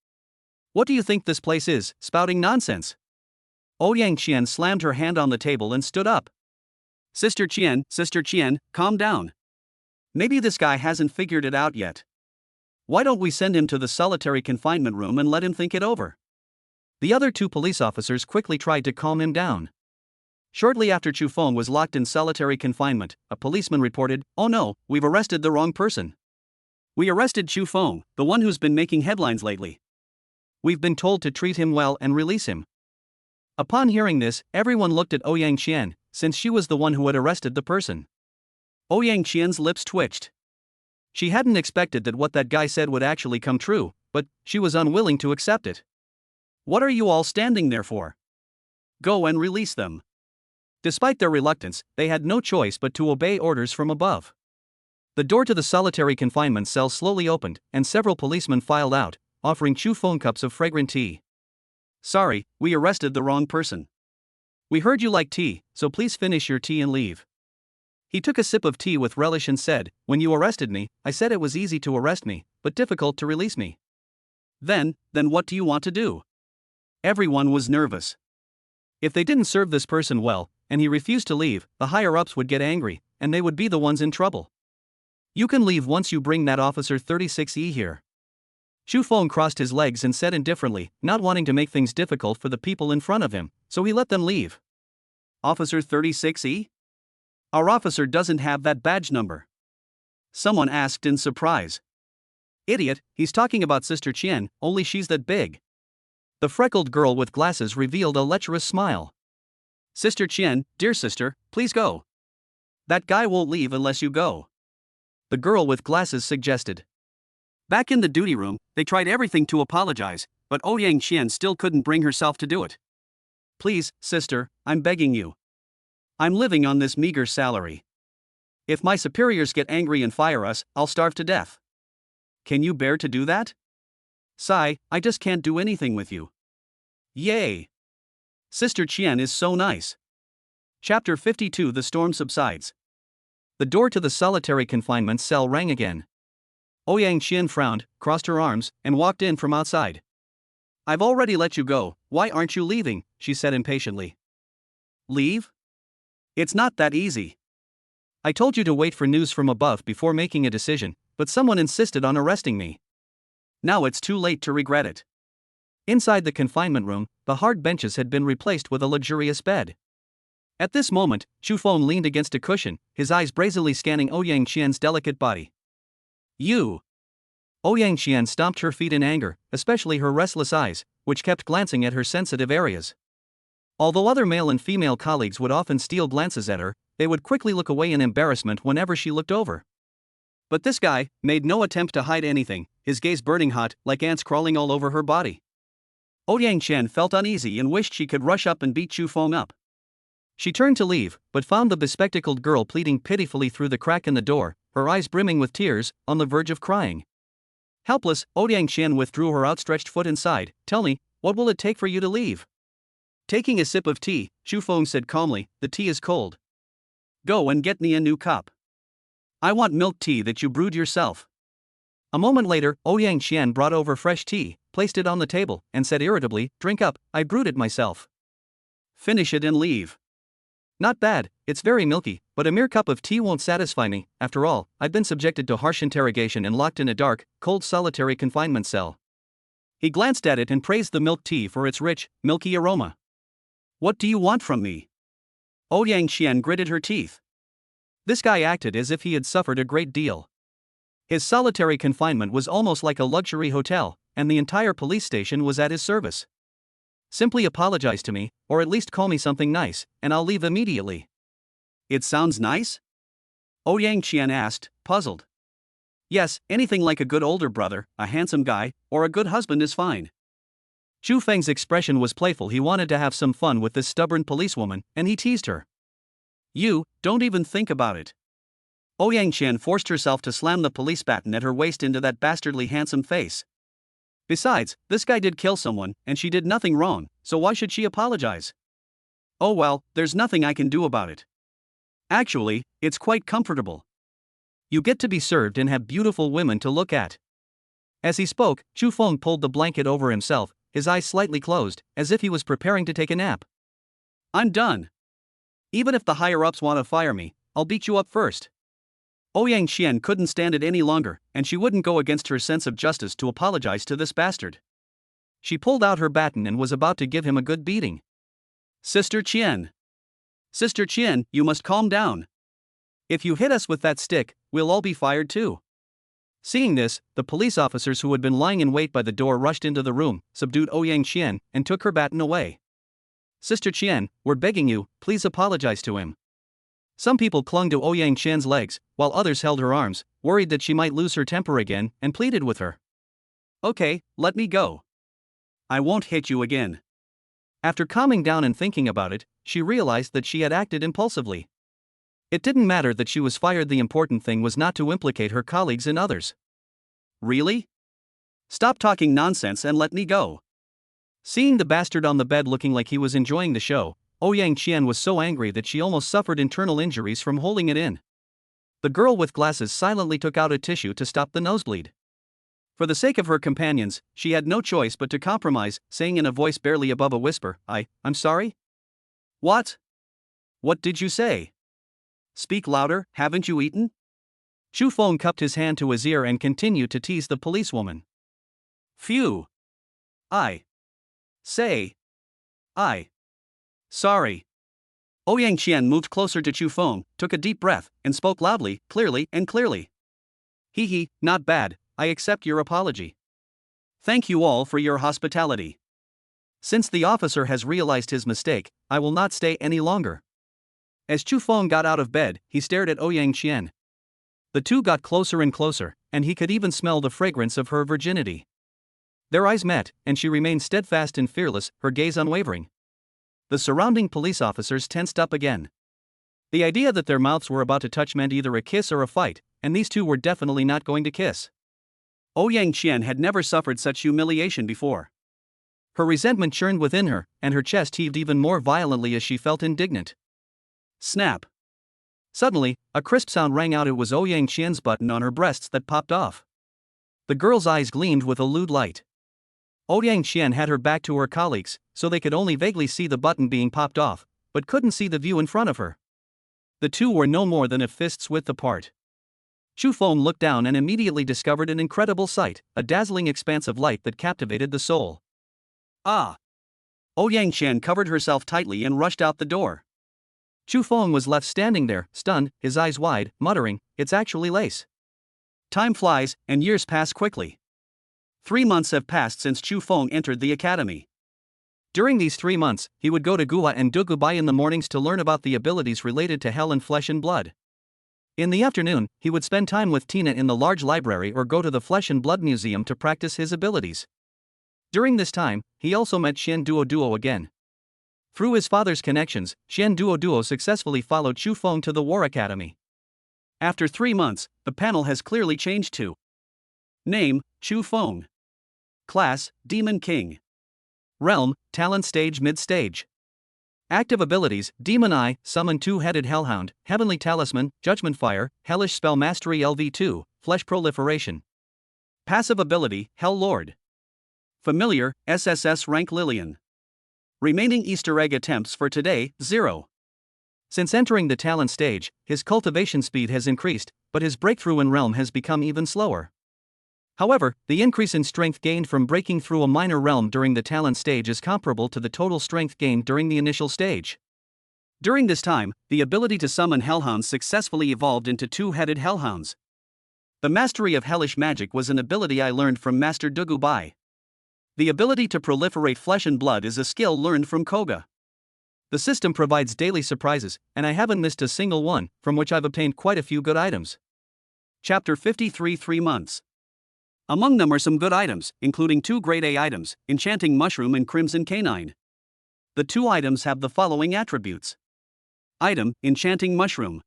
What do you think this place is, spouting nonsense? Ouyang Qian slammed her hand on the table and stood up. Sister Qian, calm down. Maybe this guy hasn't figured it out yet. Why don't we send him to the solitary confinement room and let him think it over? The other two police officers quickly tried to calm him down. Shortly after Chu Feng was locked in solitary confinement, a policeman reported, "Oh no, we've arrested the wrong person. We arrested Chu Feng, the one who's been making headlines lately. We've been told to treat him well and release him." Upon hearing this, everyone looked at Ouyang Qian, since she was the one who had arrested the person. Ouyang Qian's lips twitched. She hadn't expected that what that guy said would actually come true, but she was unwilling to accept it. What are you all standing there for? Go and release them. Despite their reluctance, they had no choice but to obey orders from above. The door to the solitary confinement cell slowly opened, and several policemen filed out, offering Chu Feng cups of fragrant tea. Sorry, we arrested the wrong person. We heard you like tea, so please finish your tea and leave. He took a sip of tea with relish and said, "When you arrested me, I said it was easy to arrest me, but difficult to release me." Then what do you want to do? Everyone was nervous. If they didn't serve this person well, and he refused to leave, the higher-ups would get angry, and they would be the ones in trouble. "You can leave once you bring that officer 36E here." Chu Feng crossed his legs and said indifferently, not wanting to make things difficult for the people in front of him, so he let them leave. Officer 36E? Our officer doesn't have that badge number. Someone asked in surprise. Idiot, he's talking about Sister Chien, only she's that big. The freckled girl with glasses revealed a lecherous smile. Sister Chien, dear sister, please go. That guy won't leave unless you go. The girl with glasses suggested. Back in the duty room, they tried everything to apologize, but Ouyang Qian still couldn't bring herself to do it. Please, sister, I'm begging you. I'm living on this meager salary. If my superiors get angry and fire us, I'll starve to death. Can you bear to do that? Sigh, I just can't do anything with you. Yay! Sister Qian is so nice. Chapter 52. The storm subsides. The door to the solitary confinement cell rang again. Ouyang Qian frowned, crossed her arms, and walked in from outside. I've already let you go, why aren't you leaving? She said impatiently. Leave? It's not that easy. I told you to wait for news from above before making a decision, but someone insisted on arresting me. Now it's too late to regret it. Inside the confinement room, the hard benches had been replaced with a luxurious bed. At this moment, Chu Feng leaned against a cushion, his eyes brazenly scanning Ouyang Qian's delicate body. You! Ouyang Qian stomped her feet in anger, especially her restless eyes, which kept glancing at her sensitive areas. Although other male and female colleagues would often steal glances at her, they would quickly look away in embarrassment whenever she looked over. But this guy made no attempt to hide anything, his gaze burning hot, like ants crawling all over her body. Ouyang Qian felt uneasy and wished she could rush up and beat Chu Feng up. She turned to leave, but found the bespectacled girl pleading pitifully through the crack in the door, her eyes brimming with tears, on the verge of crying. Helpless, Ouyang Qian withdrew her outstretched foot and sighed. Tell me, what will it take for you to leave? Taking a sip of tea, Chu Feng said calmly, the tea is cold. Go and get me a new cup. I want milk tea that you brewed yourself. A moment later, Ouyang Qian brought over fresh tea, placed it on the table, and said irritably, drink up, I brewed it myself. Finish it and leave. Not bad, it's very milky, but a mere cup of tea won't satisfy me. After all, I've been subjected to harsh interrogation and locked in a dark, cold solitary confinement cell. He glanced at it and praised the milk tea for its rich, milky aroma. What do you want from me? Ouyang Qian gritted her teeth. This guy acted as if he had suffered a great deal. His solitary confinement was almost like a luxury hotel, and the entire police station was at his service. Simply apologize to me, or at least call me something nice, and I'll leave immediately. It sounds nice? Ouyang Qian asked, puzzled. Yes, anything like a good older brother, a handsome guy, or a good husband is fine. Chu Feng's expression was playful. He wanted to have some fun with this stubborn policewoman, and he teased her. You, don't even think about it. Ouyang Qian forced herself to slam the police baton at her waist into that bastardly handsome face. Besides, this guy did kill someone, and she did nothing wrong, so why should she apologize? Oh well, there's nothing I can do about it. Actually, it's quite comfortable. You get to be served and have beautiful women to look at. As he spoke, Chu Feng pulled the blanket over himself, his eyes slightly closed, as if he was preparing to take a nap. I'm done. Even if the higher-ups want to fire me, I'll beat you up first. Ouyang Qian couldn't stand it any longer, and she wouldn't go against her sense of justice to apologize to this bastard. She pulled out her baton and was about to give him a good beating. Sister Qian. Sister Qian, you must calm down. If you hit us with that stick, we'll all be fired too. Seeing this, the police officers who had been lying in wait by the door rushed into the room, subdued Ouyang Qian, and took her baton away. Sister Qian, we're begging you, please apologize to him. Some people clung to Ouyang Qian's legs, while others held her arms, worried that she might lose her temper again, and pleaded with her. Okay, let me go. I won't hit you again. After calming down and thinking about it, she realized that she had acted impulsively. It didn't matter that she was fired, the important thing was not to implicate her colleagues and others. Really? Stop talking nonsense and let me go. Seeing the bastard on the bed looking like he was enjoying the show, Ouyang Qian was so angry that she almost suffered internal injuries from holding it in. The girl with glasses silently took out a tissue to stop the nosebleed. For the sake of her companions, she had no choice but to compromise, saying in a voice barely above a whisper, I'm sorry? What? What did you say? Speak louder, haven't you eaten? Chu Feng cupped his hand to his ear and continued to tease the policewoman. Phew. I Sorry. Ouyang Qian moved closer to Chu Feng, took a deep breath, and spoke loudly, clearly, and clearly. Hee, not bad, I accept your apology. Thank you all for your hospitality. Since the officer has realized his mistake, I will not stay any longer. As Chu Feng got out of bed, he stared at Ouyang Qian. The two got closer and closer, and he could even smell the fragrance of her virginity. Their eyes met, and she remained steadfast and fearless, her gaze unwavering. The surrounding police officers tensed up again. The idea that their mouths were about to touch meant either a kiss or a fight, and these two were definitely not going to kiss. Ouyang Qian had never suffered such humiliation before. Her resentment churned within her, and her chest heaved even more violently as she felt indignant. Snap. Suddenly, a crisp sound rang out. It was Ouyang Qian's button on her breasts that popped off. The girl's eyes gleamed with a lewd light. Ouyang Qian had her back to her colleagues, so they could only vaguely see the button being popped off, but couldn't see the view in front of her. The two were no more than a fist's width apart. Chu Feng looked down and immediately discovered an incredible sight, a dazzling expanse of light that captivated the soul. Ah! Ouyang Qian covered herself tightly and rushed out the door. Chu Feng was left standing there, stunned, his eyes wide, muttering, "It's actually lace." Time flies, and years pass quickly. 3 months have passed since Chu Feng entered the academy. During these 3 months, he would go to Guha and Dugubai in the mornings to learn about the abilities related to hell and flesh and blood. In the afternoon, he would spend time with Tina in the large library or go to the Flesh and Blood Museum to practice his abilities. During this time, he also met Xian Duo again. Through his father's connections, Xian Duo successfully followed Chu Feng to the War Academy. After 3 months, the panel has clearly changed to Name, Chu Feng. Class, Demon King. Realm, Talent Stage Mid-Stage. Active abilities, Demon Eye, Summon Two-Headed Hellhound, Heavenly Talisman, Judgment Fire, Hellish Spell Mastery LV2, Flesh Proliferation. Passive ability, Hell Lord. Familiar, SSS-rank Lillian. Remaining Easter egg attempts for today, 0. Since entering the talent stage, his cultivation speed has increased, but his breakthrough in realm has become even slower. However, the increase in strength gained from breaking through a minor realm during the talent stage is comparable to the total strength gained during the initial stage. During this time, the ability to summon hellhounds successfully evolved into two-headed hellhounds. The mastery of hellish magic was an ability I learned from Master Dugubai. The ability to proliferate flesh and blood is a skill learned from Koga. The system provides daily surprises, and I haven't missed a single one, from which I've obtained quite a few good items. Chapter 53 3 months. Among them are some good items, including 2 grade A items, Enchanting Mushroom and Crimson Canine. The 2 items have the following attributes. Item, Enchanting Mushroom.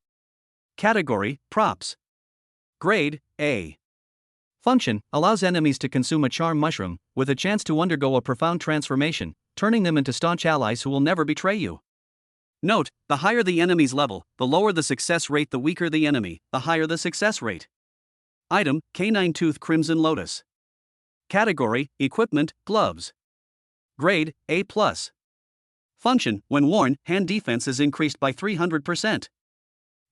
Category, Props. Grade, A. Function, allows enemies to consume a charm mushroom, with a chance to undergo a profound transformation, turning them into staunch allies who will never betray you. Note, the higher the enemy's level, the lower the success rate, the weaker the enemy, the higher the success rate. Item, Canine Tooth Crimson Lotus. Category, Equipment, Gloves. Grade, A+. Function, when worn, hand defense is increased by 300%.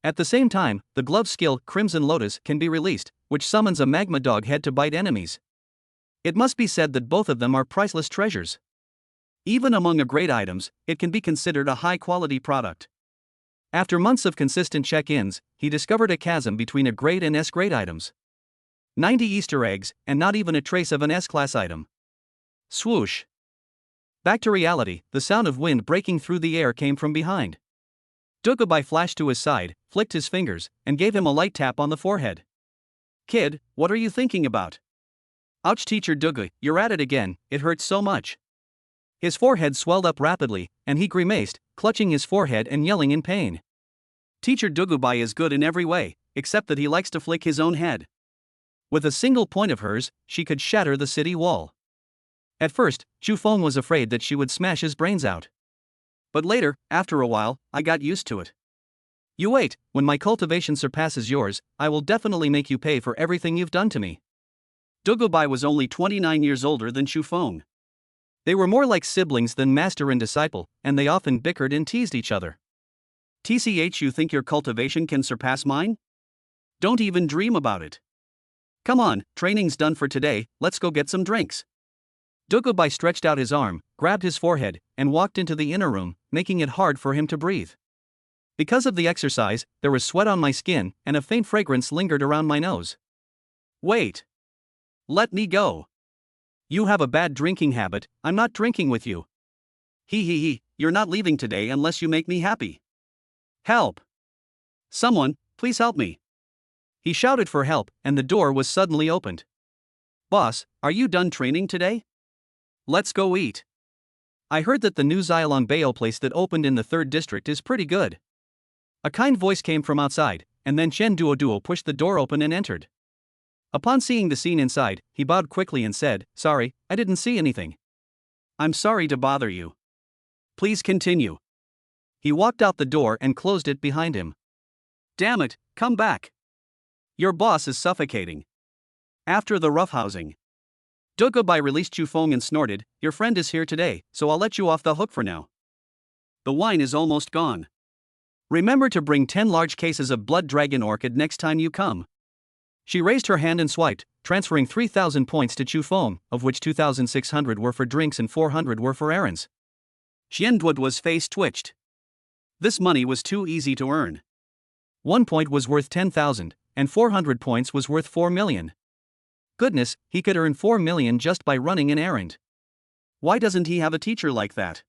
At the same time, the glove skill, Crimson Lotus, can be released, which summons a magma dog head to bite enemies. It must be said that both of them are priceless treasures. Even among grade items, it can be considered a high-quality product. After months of consistent check-ins, he discovered a chasm between a grade and S-grade items. 90 Easter eggs, and not even a trace of an S-class item. Swoosh. Back to reality, the sound of wind breaking through the air came from behind. Dugubai flashed to his side, flicked his fingers, and gave him a light tap on the forehead. Kid, what are you thinking about? Ouch, Teacher Dugu, you're at it again, it hurts so much. His forehead swelled up rapidly, and he grimaced, clutching his forehead and yelling in pain. Teacher Dugubai is good in every way, except that he likes to flick his own head. With a single point of hers, she could shatter the city wall. At first, Chu Feng was afraid that she would smash his brains out. But later, after a while, I got used to it. You wait, when my cultivation surpasses yours, I will definitely make you pay for everything you've done to me. Dugubai was only 29 years older than Chu Feng. They were more like siblings than master and disciple, and they often bickered and teased each other. TCH, you think your cultivation can surpass mine? Don't even dream about it. Come on, training's done for today, let's go get some drinks. Dugubai stretched out his arm, grabbed his forehead, and walked into the inner room, making it hard for him to breathe. Because of the exercise, there was sweat on my skin, and a faint fragrance lingered around my nose. Wait. Let me go. You have a bad drinking habit, I'm not drinking with you. He, you're not leaving today unless you make me happy. Help! Someone, please help me. He shouted for help, and the door was suddenly opened. Boss, are you done training today? Let's go eat. I heard that the new Xiaolong Bao place that opened in the 3rd district is pretty good. A kind voice came from outside, and then Chen Duoduo pushed the door open and entered. Upon seeing the scene inside, he bowed quickly and said, "Sorry, I didn't see anything." I'm sorry to bother you. Please continue. He walked out the door and closed it behind him. Damn it, come back. Your boss is suffocating. After the roughhousing, Dugubai released Chufeng and snorted, "Your friend is here today, so I'll let you off the hook for now. The wine is almost gone. Remember to bring 10 large cases of Blood Dragon Orchid next time you come." She raised her hand and swiped, transferring 3,000 points to Chufeng, of which 2,600 were for drinks and 400 were for errands. Xianduoduo's face twitched. This money was too easy to earn. 1 point was worth 10,000, and 400 points was worth 4 million. Goodness, he could earn 4 million just by running an errand. Why doesn't he have a teacher like that?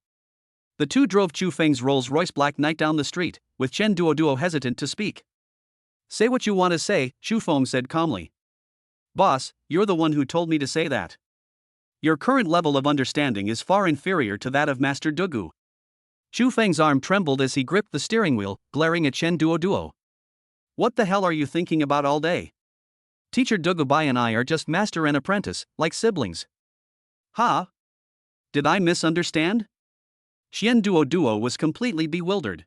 The two drove Chufeng's Rolls-Royce Black Knight down the street, with Chen Duoduo hesitant to speak. Say what you want to say, Chufeng said calmly. Boss, you're the one who told me to say that. Your current level of understanding is far inferior to that of Master Dugu. Chufeng's arm trembled as he gripped the steering wheel, glaring at Chen Duoduo. What the hell are you thinking about all day? Teacher Dugubai and I are just master and apprentice, like siblings. Huh? Did I misunderstand? Xian Duoduo was completely bewildered.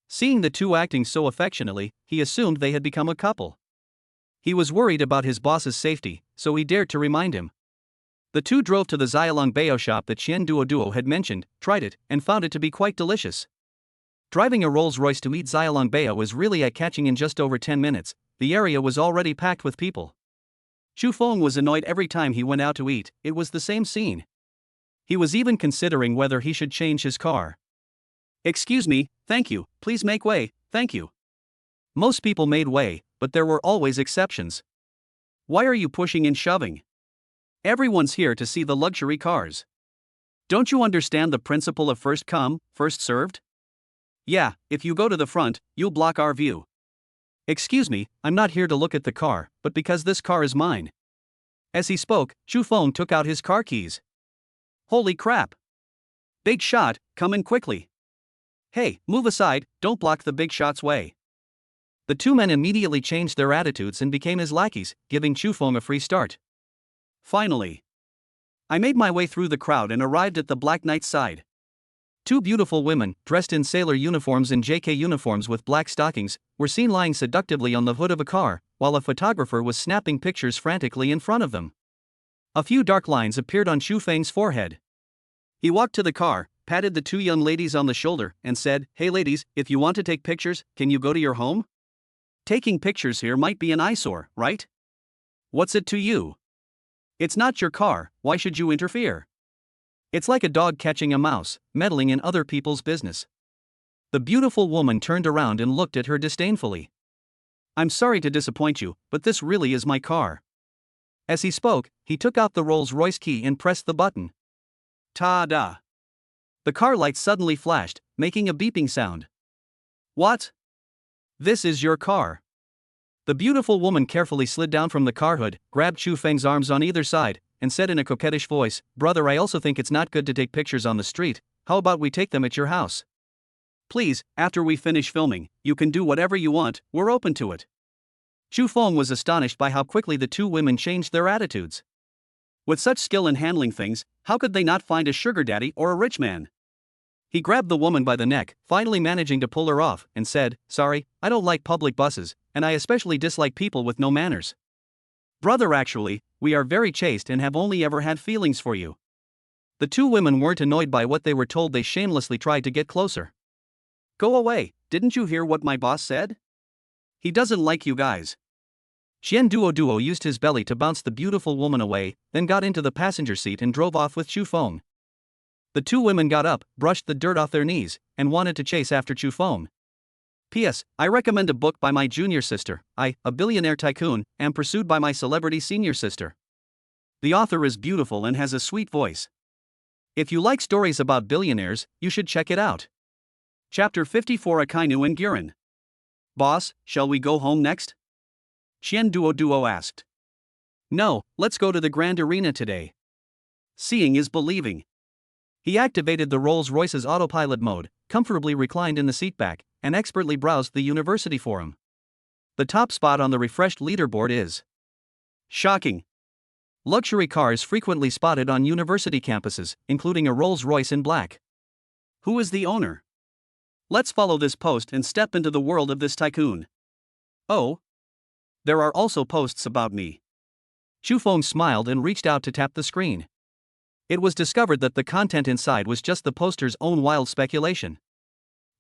Seeing the two acting so affectionately, he assumed they had become a couple. He was worried about his boss's safety, so he dared to remind him. The two drove to the Xiaolong Bao shop that Xian Duoduo had mentioned, tried it, and found it to be quite delicious. Driving a Rolls-Royce to eat Xiaolong Bao was really eye-catching. In just over 10 minutes, the area was already packed with people. Chufeng was annoyed every time he went out to eat, it was the same scene. He was even considering whether he should change his car. Excuse me, thank you, please make way, thank you. Most people made way, but there were always exceptions. Why are you pushing and shoving? Everyone's here to see the luxury cars. Don't you understand the principle of first come, first served? Yeah, if you go to the front, you'll block our view. Excuse me, I'm not here to look at the car, but because this car is mine. As he spoke, Chufeng took out his car keys. Holy crap! Big shot, come in quickly. Hey, move aside, don't block the big shot's way. The two men immediately changed their attitudes and became his lackeys, giving Chufeng a free start. Finally, I made my way through the crowd and arrived at the Black Knight's side. Two beautiful women, dressed in sailor uniforms and JK uniforms with black stockings, were seen lying seductively on the hood of a car, while a photographer was snapping pictures frantically in front of them. A few dark lines appeared on Chufeng's forehead. He walked to the car, patted the two young ladies on the shoulder, and said, "Hey ladies, if you want to take pictures, can you go to your home? Taking pictures here might be an eyesore, right? What's it to you? It's not your car, why should you interfere? It's like a dog catching a mouse, meddling in other people's business." The beautiful woman turned around and looked at her disdainfully. "I'm sorry to disappoint you, but this really is my car." As he spoke, he took out the Rolls-Royce key and pressed the button. Ta-da! The car lights suddenly flashed, making a beeping sound. What? This is your car. The beautiful woman carefully slid down from the car hood, grabbed Chufeng's arms on either side, and said in a coquettish voice, "Brother, I also think it's not good to take pictures on the street, how about we take them at your house? Please, after we finish filming, you can do whatever you want, we're open to it." Chufeng was astonished by how quickly the two women changed their attitudes. With such skill in handling things, how could they not find a sugar daddy or a rich man? He grabbed the woman by the neck, finally managing to pull her off, and said, "Sorry, I don't like public buses, and I especially dislike people with no manners." Brother, actually, we are very chaste and have only ever had feelings for you. The two women weren't annoyed by what they were told. They shamelessly tried to get closer. Go away, didn't you hear what my boss said? He doesn't like you guys. Xian Duo used his belly to bounce the beautiful woman away, then got into the passenger seat and drove off with Chu Feng. The two women got up, brushed the dirt off their knees, and wanted to chase after Chu Feng. P.S. I recommend a book by my junior sister. I, a billionaire tycoon, am pursued by my celebrity senior sister. The author is beautiful and has a sweet voice. If you like stories about billionaires, you should check it out. Chapter 54 Akainu and Guren. Boss, shall we go home next? Xian Duo asked. No, let's go to the Grand Arena today. Seeing is believing. He activated the Rolls-Royce's autopilot mode, comfortably reclined in the seatback, and expertly browsed the university forum. The top spot on the refreshed leaderboard is shocking. Luxury cars frequently spotted on university campuses, including a Rolls-Royce in black. Who is the owner? Let's follow this post and step into the world of this tycoon. Oh. There are also posts about me. Chu Feng smiled and reached out to tap the screen. It was discovered that the content inside was just the poster's own wild speculation.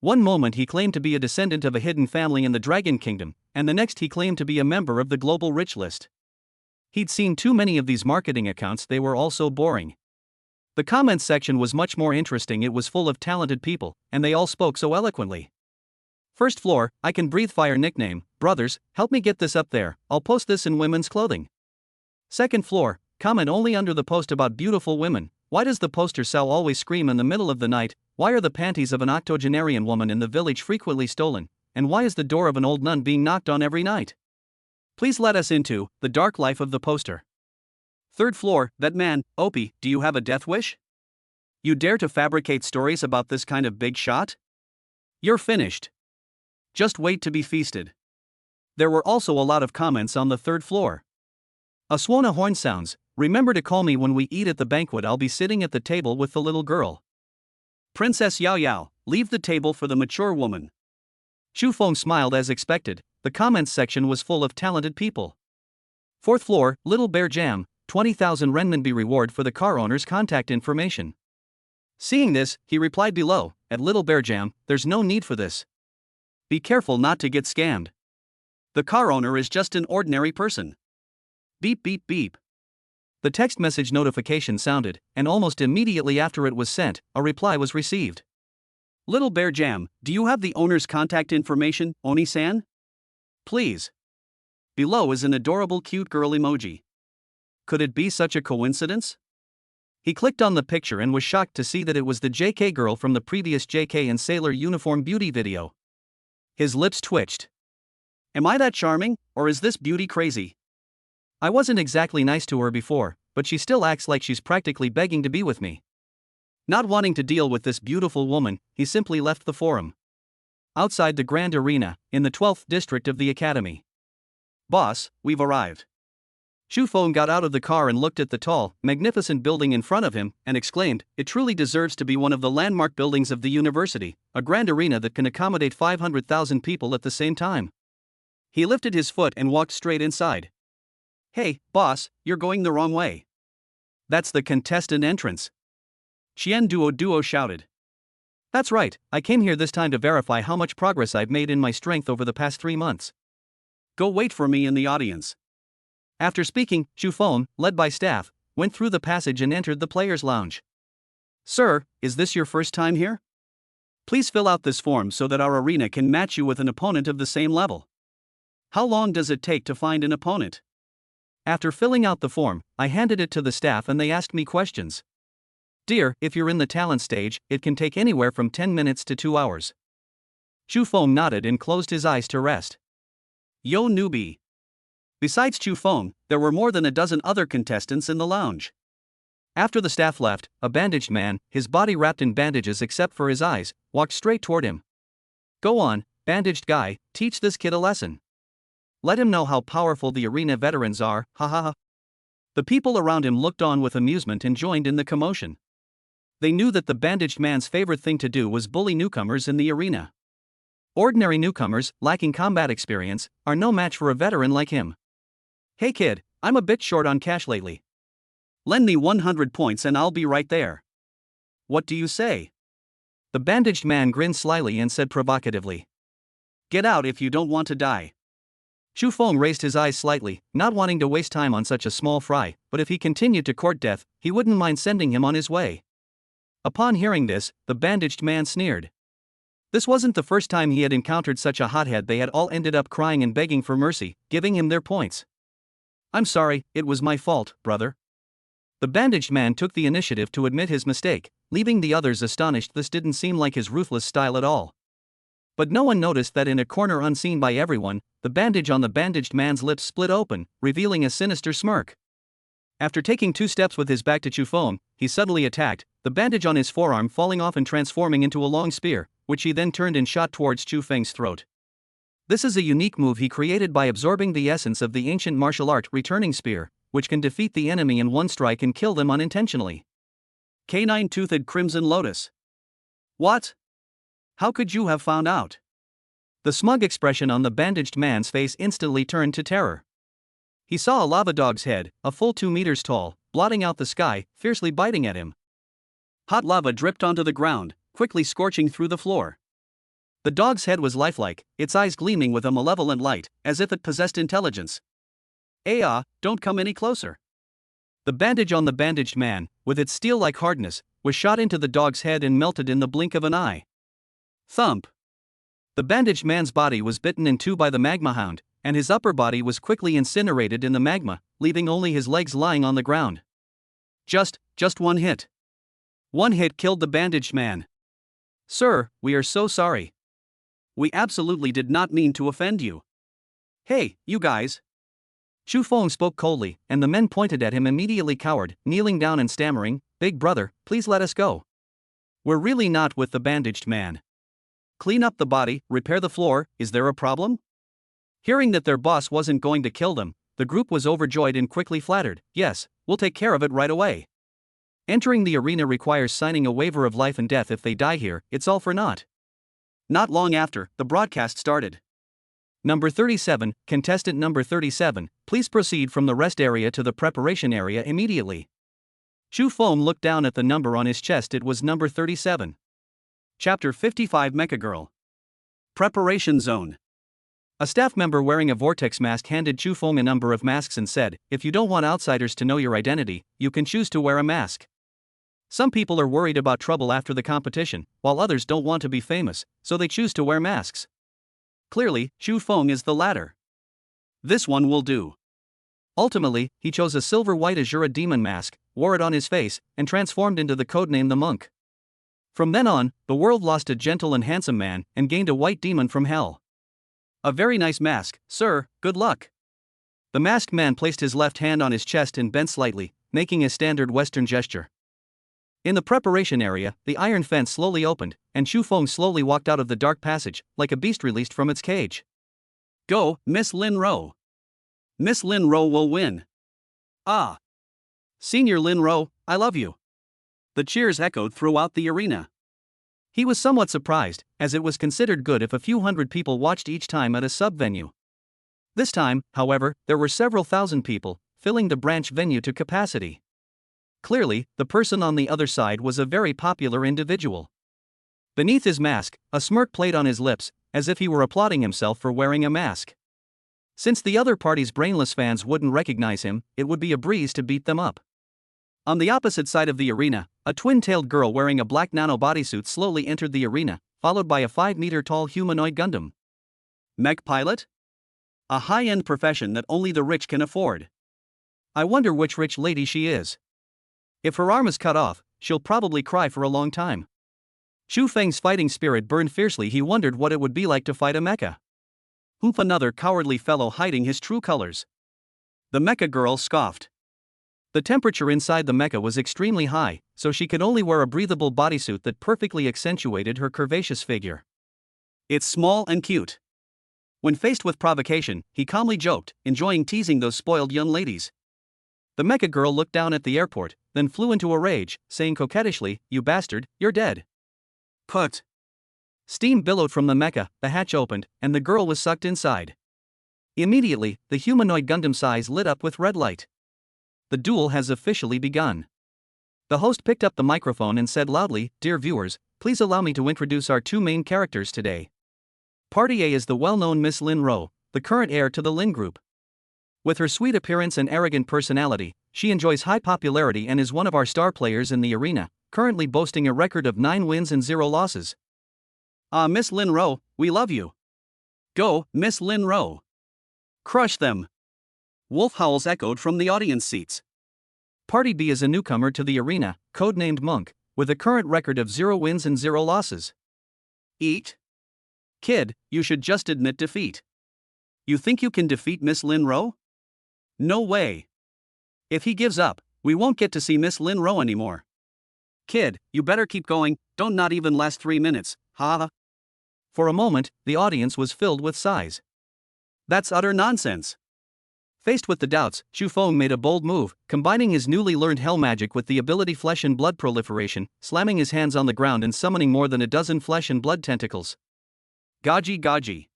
One moment he claimed to be a descendant of a hidden family in the Dragon Kingdom, and the next he claimed to be a member of the global rich list. He'd seen too many of these marketing accounts, they were all so boring. The comments section was much more interesting, it was full of talented people, and they all spoke so eloquently. First floor, I can breathe fire nickname, brothers, help me get this up there, I'll post this in women's clothing. Second floor, comment only under the post about beautiful women, why does the poster cell always scream in the middle of the night, why are the panties of an octogenarian woman in the village frequently stolen, and why is the door of an old nun being knocked on every night? Please let us into the dark life of the poster. Third floor, that man, Opie, do you have a death wish? You dare to fabricate stories about this kind of big shot? You're finished. Just wait to be feasted. There were also a lot of comments on the third floor. Aswana horn sounds, remember to call me when we eat at the banquet, I'll be sitting at the table with the little girl. Princess Yao Yao, leave the table for the mature woman. Chu Feng smiled as expected, the comments section was full of talented people. Fourth floor, Little Bear Jam, 20,000 renminbi reward for the car owner's contact information. Seeing this, he replied below, at Little Bear Jam, there's no need for this. Be careful not to get scammed. The car owner is just an ordinary person. Beep beep beep. The text message notification sounded, and almost immediately after it was sent, a reply was received. Little Bear Jam, do you have the owner's contact information, Oni-san? Please. Below is an adorable cute girl emoji. Could it be such a coincidence? He clicked on the picture and was shocked to see that it was the JK girl from the previous JK and Sailor Uniform beauty video. His lips twitched. Am I that charming, or is this beauty crazy? I wasn't exactly nice to her before, but she still acts like she's practically begging to be with me. Not wanting to deal with this beautiful woman, he simply left the forum. Outside the Grand Arena, in the 12th district of the academy. Boss, we've arrived. Chu Feng got out of the car and looked at the tall, magnificent building in front of him, and exclaimed, it truly deserves to be one of the landmark buildings of the university, a grand arena that can accommodate 500,000 people at the same time. He lifted his foot and walked straight inside. Hey, boss, you're going the wrong way. That's the contestant entrance. Xian Duo shouted. That's right, I came here this time to verify how much progress I've made in my strength over the past 3 months. Go wait for me in the audience. After speaking, Chu Feng, led by staff, went through the passage and entered the players' lounge. Sir, is this your first time here? Please fill out this form so that our arena can match you with an opponent of the same level. How long does it take to find an opponent? After filling out the form, I handed it to the staff and they asked me questions. Dear, if you're in the talent stage, it can take anywhere from 10 minutes to 2 hours. Chu Feng nodded and closed his eyes to rest. Yo newbie. Besides Chu Feng, there were more than a dozen other contestants in the lounge. After the staff left, a bandaged man, his body wrapped in bandages except for his eyes, walked straight toward him. Go on, bandaged guy, teach this kid a lesson. Let him know how powerful the arena veterans are, ha ha ha. The people around him looked on with amusement and joined in the commotion. They knew that the bandaged man's favorite thing to do was bully newcomers in the arena. Ordinary newcomers, lacking combat experience, are no match for a veteran like him. Hey kid, I'm a bit short on cash lately. Lend me 100 points and I'll be right there. What do you say? The bandaged man grinned slyly and said provocatively. Get out if you don't want to die. Xu Feng raised his eyes slightly, not wanting to waste time on such a small fry, but if he continued to court death, he wouldn't mind sending him on his way. Upon hearing this, the bandaged man sneered. This wasn't the first time he had encountered such a hothead. They had all ended up crying and begging for mercy, giving him their points. "I'm sorry, it was my fault, brother." The bandaged man took the initiative to admit his mistake, leaving the others astonished. This didn't seem like his ruthless style at all. But no one noticed that in a corner unseen by everyone, the bandage on the bandaged man's lips split open, revealing a sinister smirk. After taking 2 steps with his back to Xu Feng, he suddenly attacked, the bandage on his forearm falling off and transforming into a long spear, which he then turned and shot towards Xu Feng's throat. This is a unique move he created by absorbing the essence of the ancient martial art returning spear, which can defeat the enemy in one strike and kill them unintentionally. Canine-toothed Crimson Lotus. What? How could you have found out? The smug expression on the bandaged man's face instantly turned to terror. He saw a lava dog's head, a full 2 meters tall, blotting out the sky, fiercely biting at him. Hot lava dripped onto the ground, quickly scorching through the floor. The dog's head was lifelike, its eyes gleaming with a malevolent light, as if it possessed intelligence. Don't come any closer. The bandage on the bandaged man, with its steel-like hardness, was shot into the dog's head and melted in the blink of an eye. Thump. The bandaged man's body was bitten in 2 by the magma hound, and his upper body was quickly incinerated in the magma, leaving only his legs lying on the ground. Just 1 hit. 1 hit killed the bandaged man. Sir, we are so sorry. We absolutely did not mean to offend you. Hey, you guys. Xu Feng spoke coldly, and the men pointed at him immediately cowered, kneeling down and stammering, "Big brother, please let us go. We're really not with the bandaged man. Clean up the body, repair the floor, is there a problem?" Hearing that their boss wasn't going to kill them, the group was overjoyed and quickly flattered, "Yes, we'll take care of it right away. Entering the arena requires signing a waiver of life and death. If they die here, it's all for naught." Not long after, the broadcast started. Number 37, contestant number 37, please proceed from the rest area to the preparation area immediately. Xu Feng looked down at the number on his chest. It was number 37. Chapter 55 Mecha Girl. Preparation Zone. A staff member wearing a vortex mask handed Xu Feng a number of masks and said, "If you don't want outsiders to know your identity, you can choose to wear a mask. Some people are worried about trouble after the competition, while others don't want to be famous, so they choose to wear masks." Clearly, Xu Feng is the latter. This one will do. Ultimately, he chose a silver-white Azura demon mask, wore it on his face, and transformed into the codename the Monk. From then on, the world lost a gentle and handsome man, and gained a white demon from hell. A very nice mask, sir, good luck. The masked man placed his left hand on his chest and bent slightly, making a standard Western gesture. In the preparation area, the iron fence slowly opened, and Xu Feng slowly walked out of the dark passage, like a beast released from its cage. Go, Miss Lin Ro. Miss Lin Ro will win. Ah. Senior Lin Ro, I love you. The cheers echoed throughout the arena. He was somewhat surprised, as it was considered good if a few hundred people watched each time at a sub-venue. This time, however, there were several thousand people, filling the branch venue to capacity. Clearly, the person on the other side was a very popular individual. Beneath his mask, a smirk played on his lips, as if he were applauding himself for wearing a mask. Since the other party's brainless fans wouldn't recognize him, it would be a breeze to beat them up. On the opposite side of the arena, a twin-tailed girl wearing a black nano bodysuit slowly entered the arena, followed by a 5-meter-tall humanoid Gundam. Mech pilot? A high-end profession that only the rich can afford. I wonder which rich lady she is. If her arm is cut off, she'll probably cry for a long time. Xu Feng's fighting spirit burned fiercely. He wondered what it would be like to fight a mecha. Whoop, another cowardly fellow hiding his true colors. The mecha girl scoffed. The temperature inside the mecha was extremely high, so she could only wear a breathable bodysuit that perfectly accentuated her curvaceous figure. It's small and cute. When faced with provocation, he calmly joked, enjoying teasing those spoiled young ladies. The mecha girl looked down at the airport, then flew into a rage, saying coquettishly, "You bastard, you're dead." Put. Steam billowed from the mecha, the hatch opened, and the girl was sucked inside. Immediately, the humanoid Gundam's eyes lit up with red light. The duel has officially begun. The host picked up the microphone and said loudly, "Dear viewers, please allow me to introduce our 2 main characters today. Party A is the well-known Miss Lin Ro, the current heir to the Lin Group. With her sweet appearance and arrogant personality, she enjoys high popularity and is one of our star players in the arena, currently boasting a record of 9 wins and 0 losses. Ah, Miss Lin Ro, we love you. Go, Miss Lin Ro. Crush them. Wolf howls echoed from the audience seats. Party B is a newcomer to the arena, codenamed Monk, with a current record of 0 wins and 0 losses. Eat. Kid, you should just admit defeat. You think you can defeat Miss Lin Ro? No way. If he gives up, we won't get to see Miss Lin Ro anymore. Kid, you better keep going, don't not even last 3 minutes, ha. For a moment, the audience was filled with sighs. That's utter nonsense. Faced with the doubts, Xu Feng made a bold move, combining his newly learned hell magic with the ability flesh and blood proliferation, slamming his hands on the ground and summoning more than a dozen flesh and blood tentacles. Gaji gaji.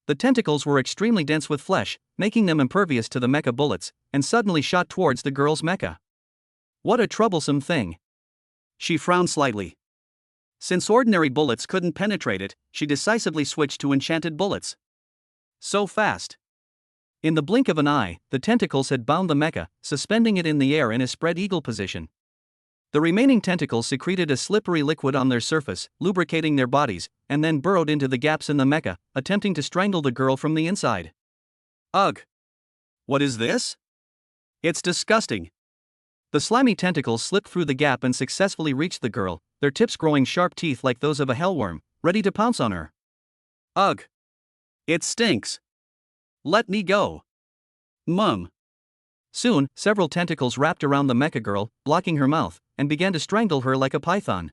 The tentacles were extremely dense with flesh, making them impervious to the mecha bullets, and suddenly shot towards the girl's mecha. What a troublesome thing. She frowned slightly. Since ordinary bullets couldn't penetrate it, she decisively switched to enchanted bullets. So fast. In the blink of an eye, the tentacles had bound the mecha, suspending it in the air in a spread eagle position. The remaining tentacles secreted a slippery liquid on their surface, lubricating their bodies, and then burrowed into the gaps in the mecha, attempting to strangle the girl from the inside. Ugh! What is this? It's disgusting. The slimy tentacles slipped through the gap and successfully reached the girl, their tips growing sharp teeth like those of a hellworm, ready to pounce on her. Ugh! It stinks. Let me go. Mum. Soon, several tentacles wrapped around the mecha girl, blocking her mouth, and began to strangle her like a python.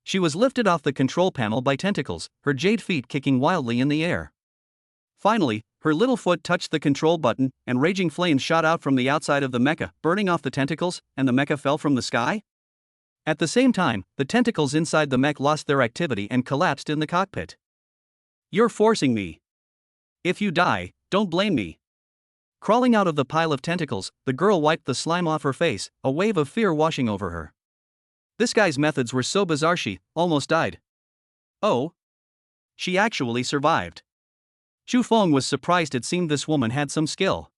She was lifted off the control panel by tentacles, her jade feet kicking wildly in the air. Finally, her little foot touched the control button, and raging flames shot out from the outside of the mecha, burning off the tentacles, and the mecha fell from the sky? At the same time, the tentacles inside the mech lost their activity and collapsed in the cockpit. You're forcing me. If you die, don't blame me. Crawling out of the pile of tentacles, the girl wiped the slime off her face, a wave of fear washing over her. This guy's methods were so bizarre she almost died. Oh. She actually survived. Xu Feng was surprised. It seemed this woman had some skill.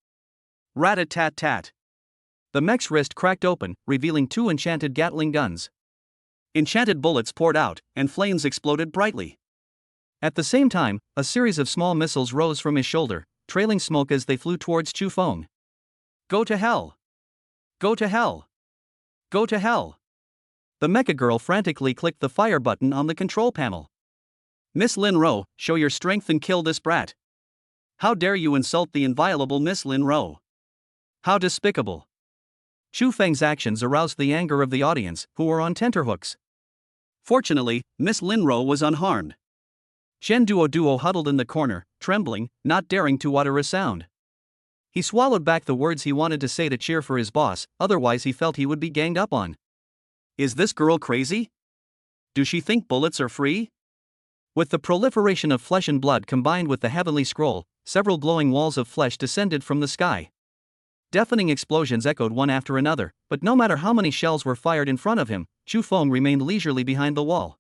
Rat-a-tat-tat. The mech's wrist cracked open, revealing 2 enchanted Gatling guns. Enchanted bullets poured out, and flames exploded brightly. At the same time, a series of small missiles rose from his shoulder, trailing smoke as they flew towards Xu Feng. Go to hell! Go to hell! Go to hell! The mecha girl frantically clicked the fire button on the control panel. Miss Lin Ro, show your strength and kill this brat. How dare you insult the inviolable Miss Lin Ro? How despicable! Xu Feng's actions aroused the anger of the audience, who were on tenterhooks. Fortunately, Miss Lin Ro was unharmed. Shen Duo huddled in the corner, trembling, not daring to utter a sound. He swallowed back the words he wanted to say to cheer for his boss, otherwise he felt he would be ganged up on. Is this girl crazy? Do she think bullets are free? With the proliferation of flesh and blood combined with the heavenly scroll, several glowing walls of flesh descended from the sky. Deafening explosions echoed one after another, but no matter how many shells were fired in front of him, Xu Feng remained leisurely behind the wall.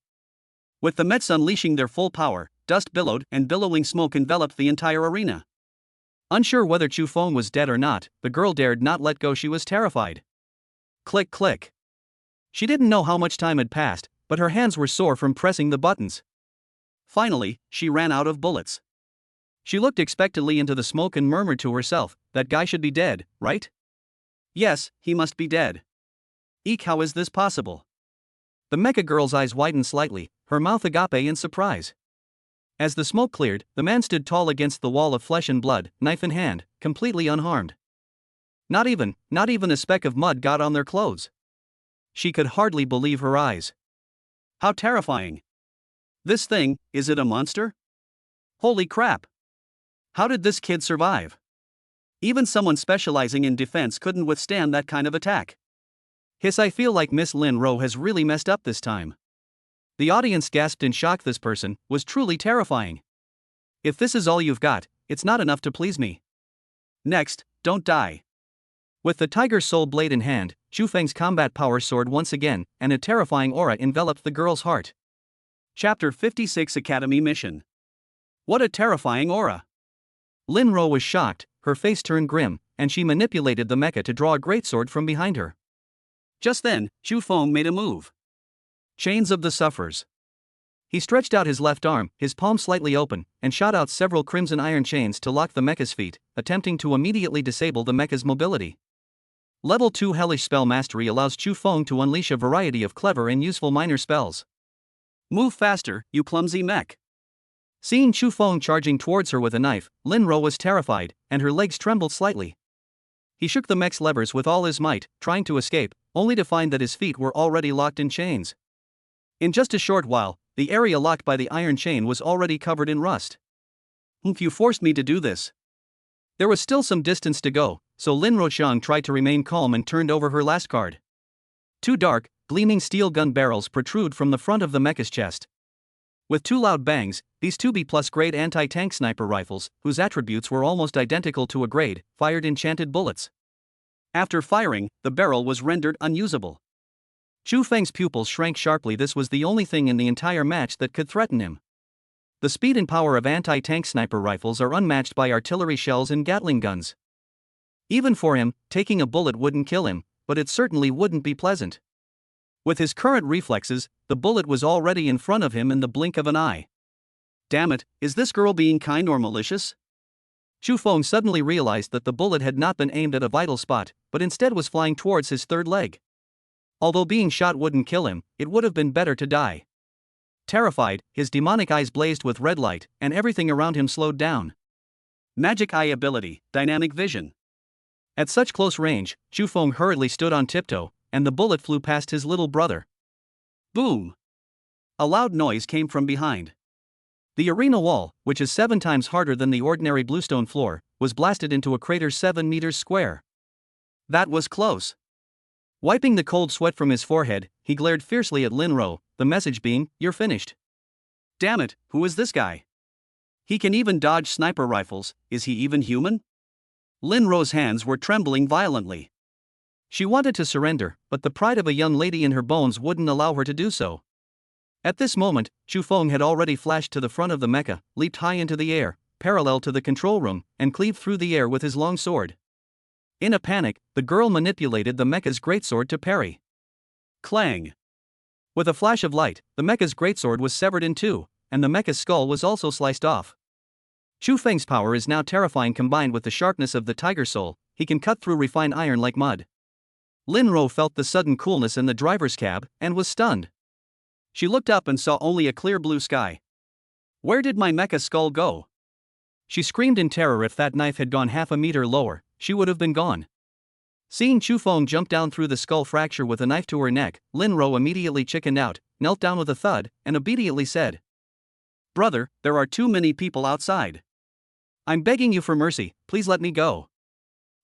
With the Mets unleashing their full power, dust billowed and billowing smoke enveloped the entire arena. Unsure whether Xu Feng was dead or not, the girl dared not let go. She was terrified. Click click. She didn't know how much time had passed, but her hands were sore from pressing the buttons. Finally, she ran out of bullets. She looked expectantly into the smoke and murmured to herself, that guy should be dead, right? Yes, he must be dead. Eek, how is this possible? The mecha girl's eyes widened slightly, her mouth agape in surprise. As the smoke cleared, the man stood tall against the wall of flesh and blood, knife in hand, completely unharmed. Not even a speck of mud got on their clothes. She could hardly believe her eyes. How terrifying. This thing, is it a monster? Holy crap. How did this kid survive? Even someone specializing in defense couldn't withstand that kind of attack. Hiss, I feel like Miss Lin Ro has really messed up this time. The audience gasped in shock. This person was truly terrifying. If this is all you've got, it's not enough to please me. Next, don't die. With the tiger soul blade in hand, Xu Feng's combat power soared once again, and a terrifying aura enveloped the girl's heart. Chapter 56 Academy Mission. What a terrifying aura. Linro was shocked, her face turned grim, and she manipulated the mecha to draw a greatsword from behind her. Just then, Chu Feng made a move. Chains of the Sufferers. He stretched out his left arm, his palm slightly open, and shot out several crimson iron chains to lock the mecha's feet, attempting to immediately disable the mecha's mobility. Level 2 Hellish Spell Mastery allows Chu Feng to unleash a variety of clever and useful minor spells. Move faster, you clumsy mech. Seeing Chu Feng charging towards her with a knife, Linro was terrified, and her legs trembled slightly. He shook the mech's levers with all his might, trying to escape, only to find that his feet were already locked in chains. In just a short while, the area locked by the iron chain was already covered in rust. You forced me to do this. There was still some distance to go, so Lin Rochang tried to remain calm and turned over her last card. Two dark, gleaming steel gun barrels protrude from the front of the mecha's chest. With two loud bangs, these 2B+ grade anti-tank sniper rifles, whose attributes were almost identical to a grade, fired enchanted bullets. After firing, the barrel was rendered unusable. Chu Feng's pupils shrank sharply. This was the only thing in the entire match that could threaten him. The speed and power of anti-tank sniper rifles are unmatched by artillery shells and Gatling guns. Even for him, taking a bullet wouldn't kill him, but it certainly wouldn't be pleasant. With his current reflexes, the bullet was already in front of him in the blink of an eye. Damn it, is this girl being kind or malicious? Chu Feng suddenly realized that the bullet had not been aimed at a vital spot, but instead was flying towards his third leg. Although being shot wouldn't kill him, it would have been better to die. Terrified, his demonic eyes blazed with red light, and everything around him slowed down. Magic eye ability, dynamic vision. At such close range, Chu Feng hurriedly stood on tiptoe, and the bullet flew past his little brother. Boom! A loud noise came from behind. The arena wall, which is 7 times harder than the ordinary bluestone floor, was blasted into a crater 7 meters square. That was close. Wiping the cold sweat from his forehead, he glared fiercely at Lin Ro, the message being, "You're finished." Damn it, who is this guy? He can even dodge sniper rifles, is he even human? Lin Ro's hands were trembling violently. She wanted to surrender, but the pride of a young lady in her bones wouldn't allow her to do so. At this moment, Chu Feng had already flashed to the front of the mecha, leaped high into the air, parallel to the control room, and cleaved through the air with his long sword. In a panic, the girl manipulated the mecha's greatsword to parry. Clang! With a flash of light, the mecha's greatsword was severed in two, and the mecha's skull was also sliced off. Chu Feng's power is now terrifying. Combined with the sharpness of the tiger soul, he can cut through refined iron like mud. Lin Ro felt the sudden coolness in the driver's cab, and was stunned. She looked up and saw only a clear blue sky. Where did my mecha skull go? She screamed in terror. If that knife had gone half a meter lower, she would have been gone. Seeing Chu Feng jump down through the skull fracture with a knife to her neck, Lin Ro immediately chickened out, knelt down with a thud, and obediently said, "Brother, there are too many people outside. I'm begging you for mercy, please let me go."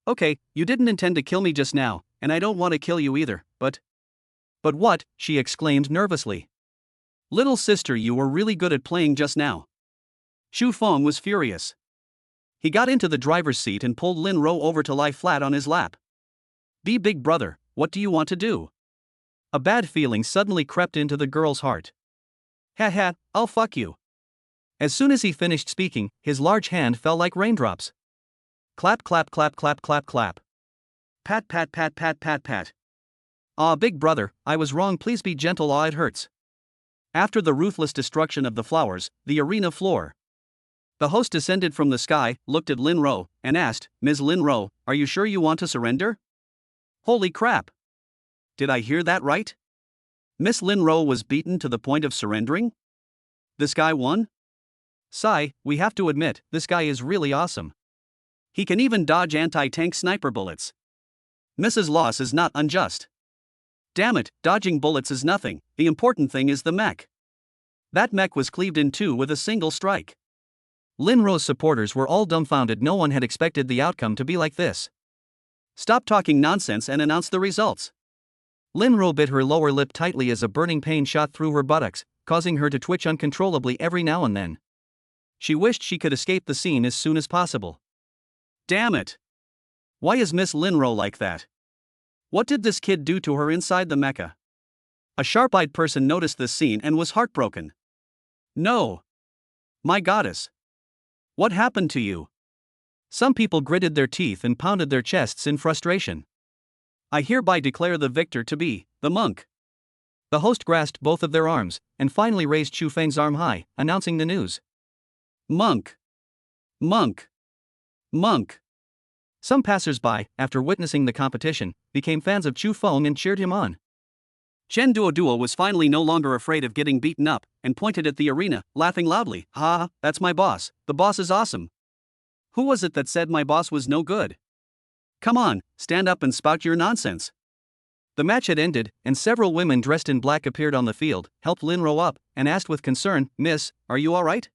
Okay, you didn't intend to kill me just now, and I don't want to kill you either, but... But what? She exclaimed nervously. Little sister, you were really good at playing just now. Chu Feng was furious. He got into the driver's seat and pulled Lin Ro over to lie flat on his lap. Be big brother, what do you want to do? A bad feeling suddenly crept into the girl's heart. Ha ha, I'll fuck you. As soon as he finished speaking, his large hand fell like raindrops. Clap clap clap clap clap clap. Pat pat pat pat pat pat. Ah, big brother, I was wrong, please be gentle, ah, it hurts. After the ruthless destruction of the flowers, the arena floor. The host descended from the sky, looked at Lin Ro, and asked, "Ms. Lin Ro, are you sure you want to surrender?" Holy crap! Did I hear that right? Miss Lin Ro was beaten to the point of surrendering? This guy won? Sigh, we have to admit, this guy is really awesome. He can even dodge anti-tank sniper bullets. Mrs. Loss is not unjust. Damn it, dodging bullets is nothing, the important thing is the mech. That mech was cleaved in two with a single strike. Lin Ro's supporters were all dumbfounded. No one had expected the outcome to be like this. Stop talking nonsense and announce the results. Lin Ro bit her lower lip tightly as a burning pain shot through her buttocks, causing her to twitch uncontrollably every now and then. She wished she could escape the scene as soon as possible. Damn it! Why is Miss Lin Ro like that? What did this kid do to her inside the mecha? A sharp-eyed person noticed this scene and was heartbroken. No! My goddess! What happened to you? Some people gritted their teeth and pounded their chests in frustration. I hereby declare the victor to be the monk. The host grasped both of their arms, and finally raised Chu Feng's arm high, announcing the news. Monk! Monk! Monk! Some passers-by, after witnessing the competition, became fans of Chu Feng and cheered him on. Chen Duoduo was finally no longer afraid of getting beaten up, and pointed at the arena, laughing loudly. Ha, that's my boss. The boss is awesome. Who was it that said my boss was no good? Come on, stand up and spout your nonsense. The match had ended, and several women dressed in black appeared on the field, helped Lin Ro up, and asked with concern, "Miss, are you all right?"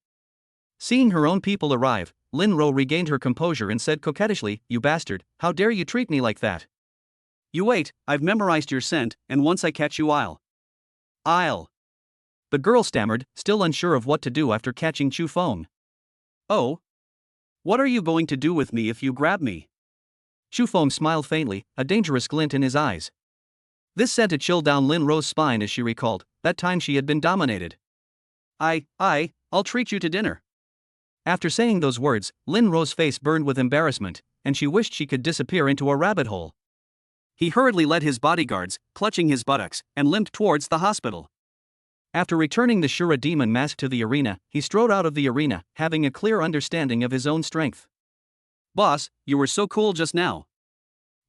Seeing her own people arrive, Lin Ro regained her composure and said coquettishly, "You bastard, how dare you treat me like that?" You wait, I've memorized your scent, and once I catch you I'll. The girl stammered, still unsure of what to do after catching Chu Feng. Oh? What are you going to do with me if you grab me? Chu Feng smiled faintly, a dangerous glint in his eyes. This sent a chill down Lin Ro's spine as she recalled that time she had been dominated. I'll treat you to dinner. After saying those words, Lin Ro's face burned with embarrassment, and she wished she could disappear into a rabbit hole. He hurriedly led his bodyguards, clutching his buttocks, and limped towards the hospital. After returning the Shura demon mask to the arena, he strode out of the arena, having a clear understanding of his own strength. Boss, you were so cool just now.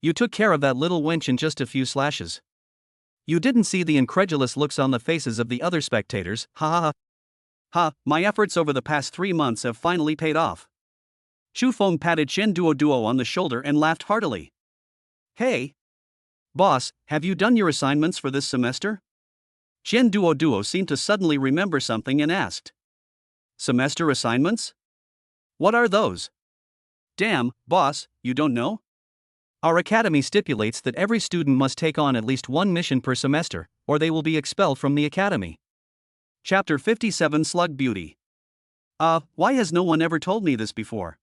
You took care of that little wench in just a few slashes. You didn't see the incredulous looks on the faces of the other spectators, ha ha ha. Ha, my efforts over the past 3 months have finally paid off. Chu Feng patted Chen Duoduo on the shoulder and laughed heartily. Hey! Boss, have you done your assignments for this semester? Chen Duoduo seemed to suddenly remember something and asked. Semester assignments? What are those? Damn, boss, you don't know? Our academy stipulates that every student must take on at least one mission per semester, or they will be expelled from the academy. Chapter 57 Slug Beauty. Why has no one ever told me this before?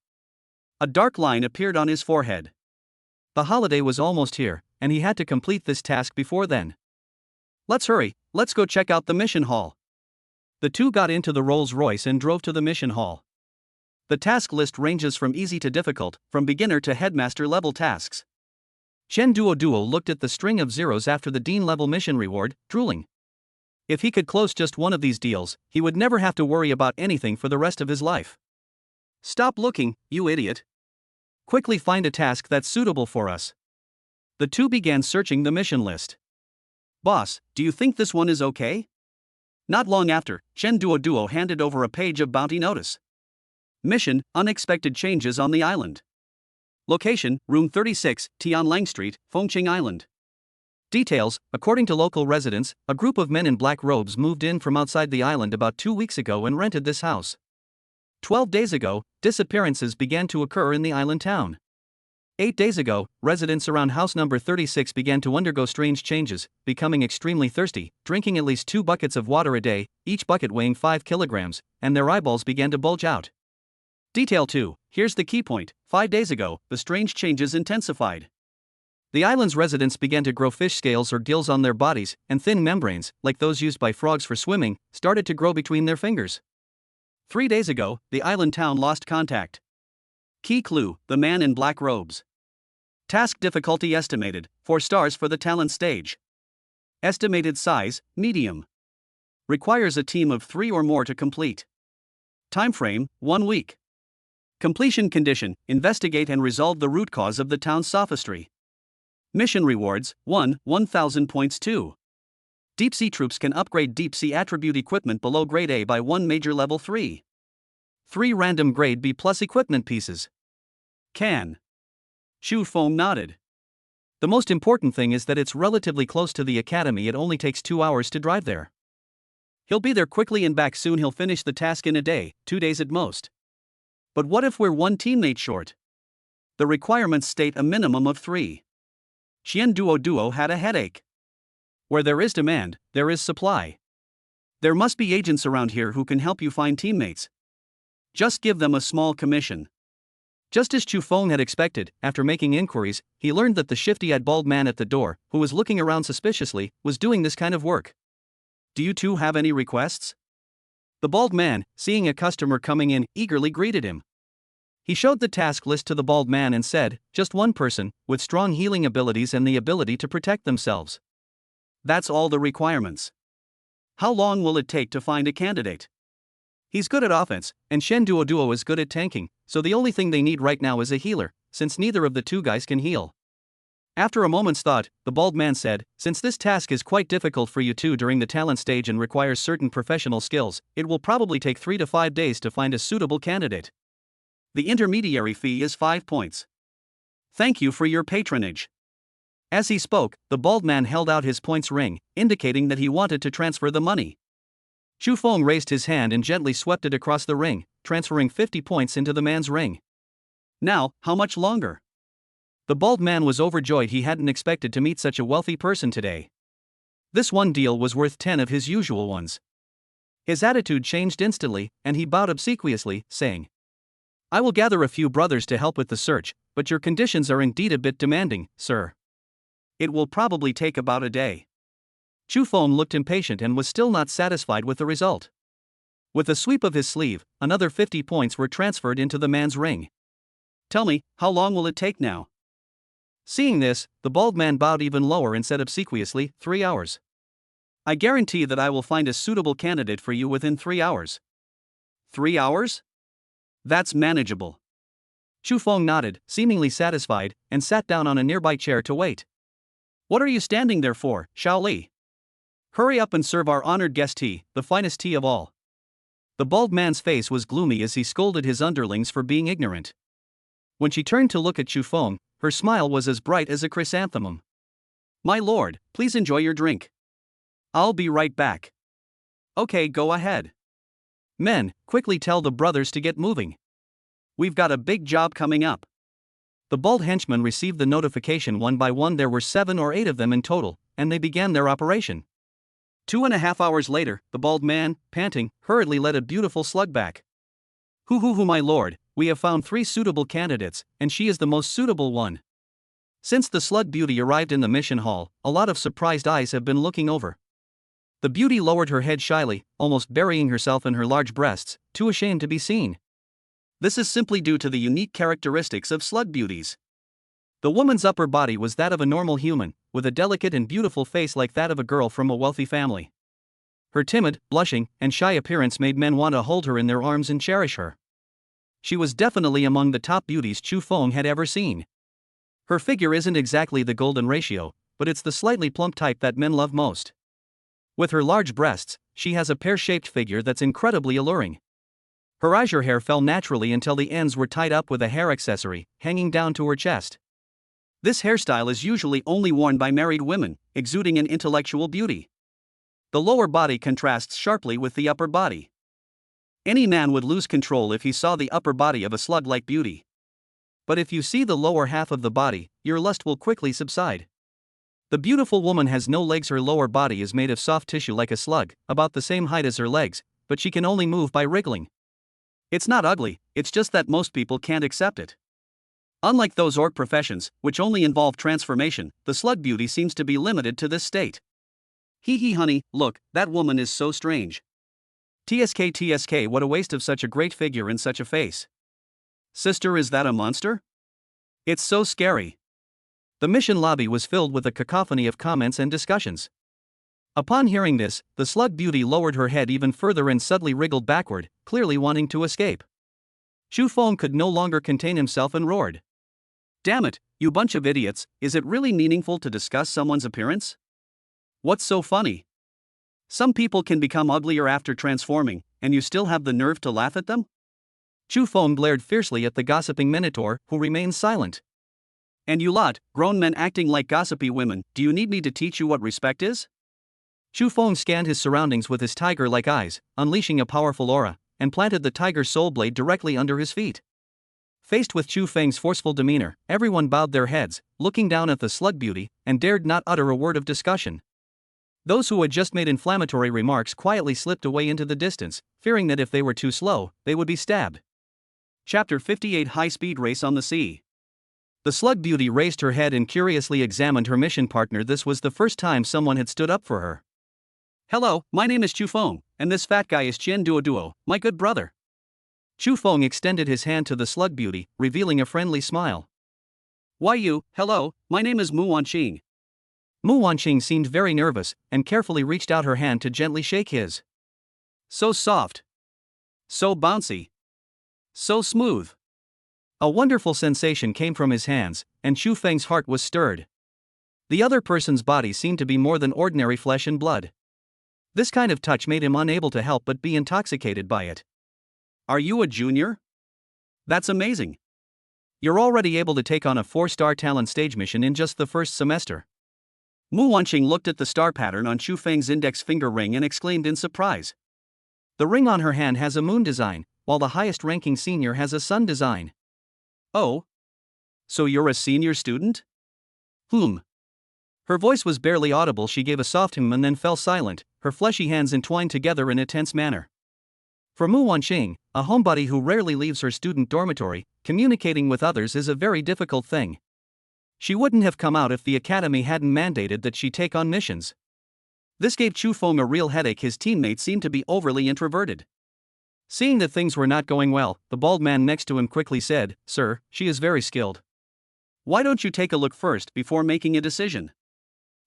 A dark line appeared on his forehead. The holiday was almost here, and he had to complete this task before then. Let's hurry, let's go check out the mission hall. The two got into the Rolls-Royce and drove to the mission hall. The task list ranges from easy to difficult, from beginner to headmaster level tasks. Chen Duoduo looked at the string of zeros after the dean level mission reward, drooling. If he could close just one of these deals, he would never have to worry about anything for the rest of his life. Stop looking, you idiot. Quickly find a task that's suitable for us. The two began searching the mission list. Boss, do you think this one is okay? Not long after, Chen Duoduo handed over a page of bounty notice. Mission, unexpected changes on the island. Location, room 36, Tianlang Street, Fengqing Island. Details, according to local residents, a group of men in black robes moved in from outside the island about 2 weeks ago and rented this house. 12 days ago, disappearances began to occur in the island town. 8 days ago, residents around house number 36 began to undergo strange changes, becoming extremely thirsty, drinking at least 2 buckets of water a day, each bucket weighing 5 kilograms, and their eyeballs began to bulge out. Detail 2, here's the key point. 5 days ago, the strange changes intensified. The island's residents began to grow fish scales or gills on their bodies, and thin membranes, like those used by frogs for swimming, started to grow between their fingers. 3 days ago, the island town lost contact. Key clue, the man in black robes. Task difficulty estimated, 4 stars for the talent stage. Estimated size, medium. Requires a team of 3 or more to complete. Time frame, 1 week. Completion condition, investigate and resolve the root cause of the town's sophistry. Mission rewards, 1, 1000 points. 2. Deep sea troops can upgrade deep sea attribute equipment below grade A by 1 major level 3. 3 random grade B plus equipment pieces. Can. Chu Feng nodded. The most important thing is that it's relatively close to the academy. It only takes 2 hours to drive there. He'll be there quickly and back soon. He'll finish the task in a day, 2 days at most. But what if we're 1 teammate short? The requirements state a minimum of 3. Chen Duoduo had a headache. Where there is demand, there is supply. There must be agents around here who can help you find teammates. Just give them a small commission. Just as Chu Feng had expected, after making inquiries, he learned that the shifty-eyed bald man at the door, who was looking around suspiciously, was doing this kind of work. Do you two have any requests? The bald man, seeing a customer coming in, eagerly greeted him. He showed the task list to the bald man and said, just one person, with strong healing abilities and the ability to protect themselves. That's all the requirements. How long will it take to find a candidate? He's good at offense, and Shen Duo is good at tanking, so the only thing they need right now is a healer, since neither of the two guys can heal. After a moment's thought, the bald man said, since this task is quite difficult for you two during the talent stage and requires certain professional skills, it will probably take 3 to 5 days to find a suitable candidate. The intermediary fee is 5 points. Thank you for your patronage. As he spoke, the bald man held out his points ring, indicating that he wanted to transfer the money. Chu Feng raised his hand and gently swept it across the ring, transferring 50 points into the man's ring. Now, how much longer? The bald man was overjoyed. He hadn't expected to meet such a wealthy person today. This one deal was worth 10 of his usual ones. His attitude changed instantly, and he bowed obsequiously, saying, I will gather a few brothers to help with the search, but your conditions are indeed a bit demanding, sir. It will probably take about a day. Chu Feng looked impatient and was still not satisfied with the result. With a sweep of his sleeve, another 50 points were transferred into the man's ring. Tell me, how long will it take now? Seeing this, the bald man bowed even lower and said obsequiously, 3 hours. I guarantee that I will find a suitable candidate for you within 3 hours. 3 hours? That's manageable. Chu Feng nodded, seemingly satisfied, and sat down on a nearby chair to wait. What are you standing there for, Xiao Li? Hurry up and serve our honored guest tea, the finest tea of all. The bald man's face was gloomy as he scolded his underlings for being ignorant. When she turned to look at Chu Feng, her smile was as bright as a chrysanthemum. My lord, please enjoy your drink. I'll be right back. Okay, go ahead. Men, quickly tell the brothers to get moving. We've got a big job coming up. The bald henchman received the notification one by one. There were 7 or 8 of them in total, and they began their operation. 2.5 hours later, the bald man, panting, hurriedly led a beautiful slug back. Hoo, my lord, we have found 3 suitable candidates, and she is the most suitable one. Since the slug beauty arrived in the mission hall, a lot of surprised eyes have been looking over. The beauty lowered her head shyly, almost burying herself in her large breasts, too ashamed to be seen. This is simply due to the unique characteristics of slug beauties. The woman's upper body was that of a normal human, with a delicate and beautiful face like that of a girl from a wealthy family. Her timid, blushing, and shy appearance made men want to hold her in their arms and cherish her. She was definitely among the top beauties Chu Feng had ever seen. Her figure isn't exactly the golden ratio, but it's the slightly plump type that men love most. With her large breasts, she has a pear-shaped figure that's incredibly alluring. Her azure hair fell naturally until the ends were tied up with a hair accessory, hanging down to her chest. This hairstyle is usually only worn by married women, exuding an intellectual beauty. The lower body contrasts sharply with the upper body. Any man would lose control if he saw the upper body of a slug-like beauty. But if you see the lower half of the body, your lust will quickly subside. The beautiful woman has no legs. Her lower body is made of soft tissue like a slug, about the same height as her legs, but she can only move by wriggling. It's not ugly, it's just that most people can't accept it. Unlike those orc professions, which only involve transformation, the slug beauty seems to be limited to this state. Hee honey, look, that woman is so strange. TSK, what a waste of such a great figure and such a face. Sister, is that a monster? It's so scary. The mission lobby was filled with a cacophony of comments and discussions. Upon hearing this, the slug beauty lowered her head even further and suddenly wriggled backward, clearly wanting to escape. Chu Feng could no longer contain himself and roared. Damn it, you bunch of idiots, is it really meaningful to discuss someone's appearance? What's so funny? Some people can become uglier after transforming, and you still have the nerve to laugh at them? Chu Feng glared fiercely at the gossiping minotaur, who remained silent. And you lot, grown men acting like gossipy women, do you need me to teach you what respect is? Chu Feng scanned his surroundings with his tiger-like eyes, unleashing a powerful aura, and planted the tiger's soul blade directly under his feet. Faced with Chu Feng's forceful demeanor, everyone bowed their heads, looking down at the slug beauty, and dared not utter a word of discussion. Those who had just made inflammatory remarks quietly slipped away into the distance, fearing that if they were too slow, they would be stabbed. Chapter 58 High-Speed Race on the Sea. The slug beauty raised her head and curiously examined her mission partner. This was the first time someone had stood up for her. Hello, my name is Chu Feng, and this fat guy is Chen Duo, my good brother. Chu Feng extended his hand to the slug beauty, revealing a friendly smile. Why you, hello, my name is Mu Wanqing. Mu Wanqing seemed very nervous, and carefully reached out her hand to gently shake his. So soft. So bouncy. So smooth. A wonderful sensation came from his hands, and Chu Feng's heart was stirred. The other person's body seemed to be more than ordinary flesh and blood. This kind of touch made him unable to help but be intoxicated by it. Are you a junior? That's amazing. You're already able to take on a 4-star talent stage mission in just the first semester. Mu Wanqing looked at the star pattern on Chu Feng's index finger ring and exclaimed in surprise. The ring on her hand has a moon design, while the highest-ranking senior has a sun design. Oh? So you're a senior student? Her voice was barely audible. She gave a soft and then fell silent, her fleshy hands entwined together in a tense manner. For Mu Wanqing, a homebody who rarely leaves her student dormitory, communicating with others is a very difficult thing. She wouldn't have come out if the academy hadn't mandated that she take on missions. This gave Chu Feng a real headache. His teammates seemed to be overly introverted. Seeing that things were not going well, the bald man next to him quickly said, "Sir, she is very skilled. Why don't you take a look first before making a decision?"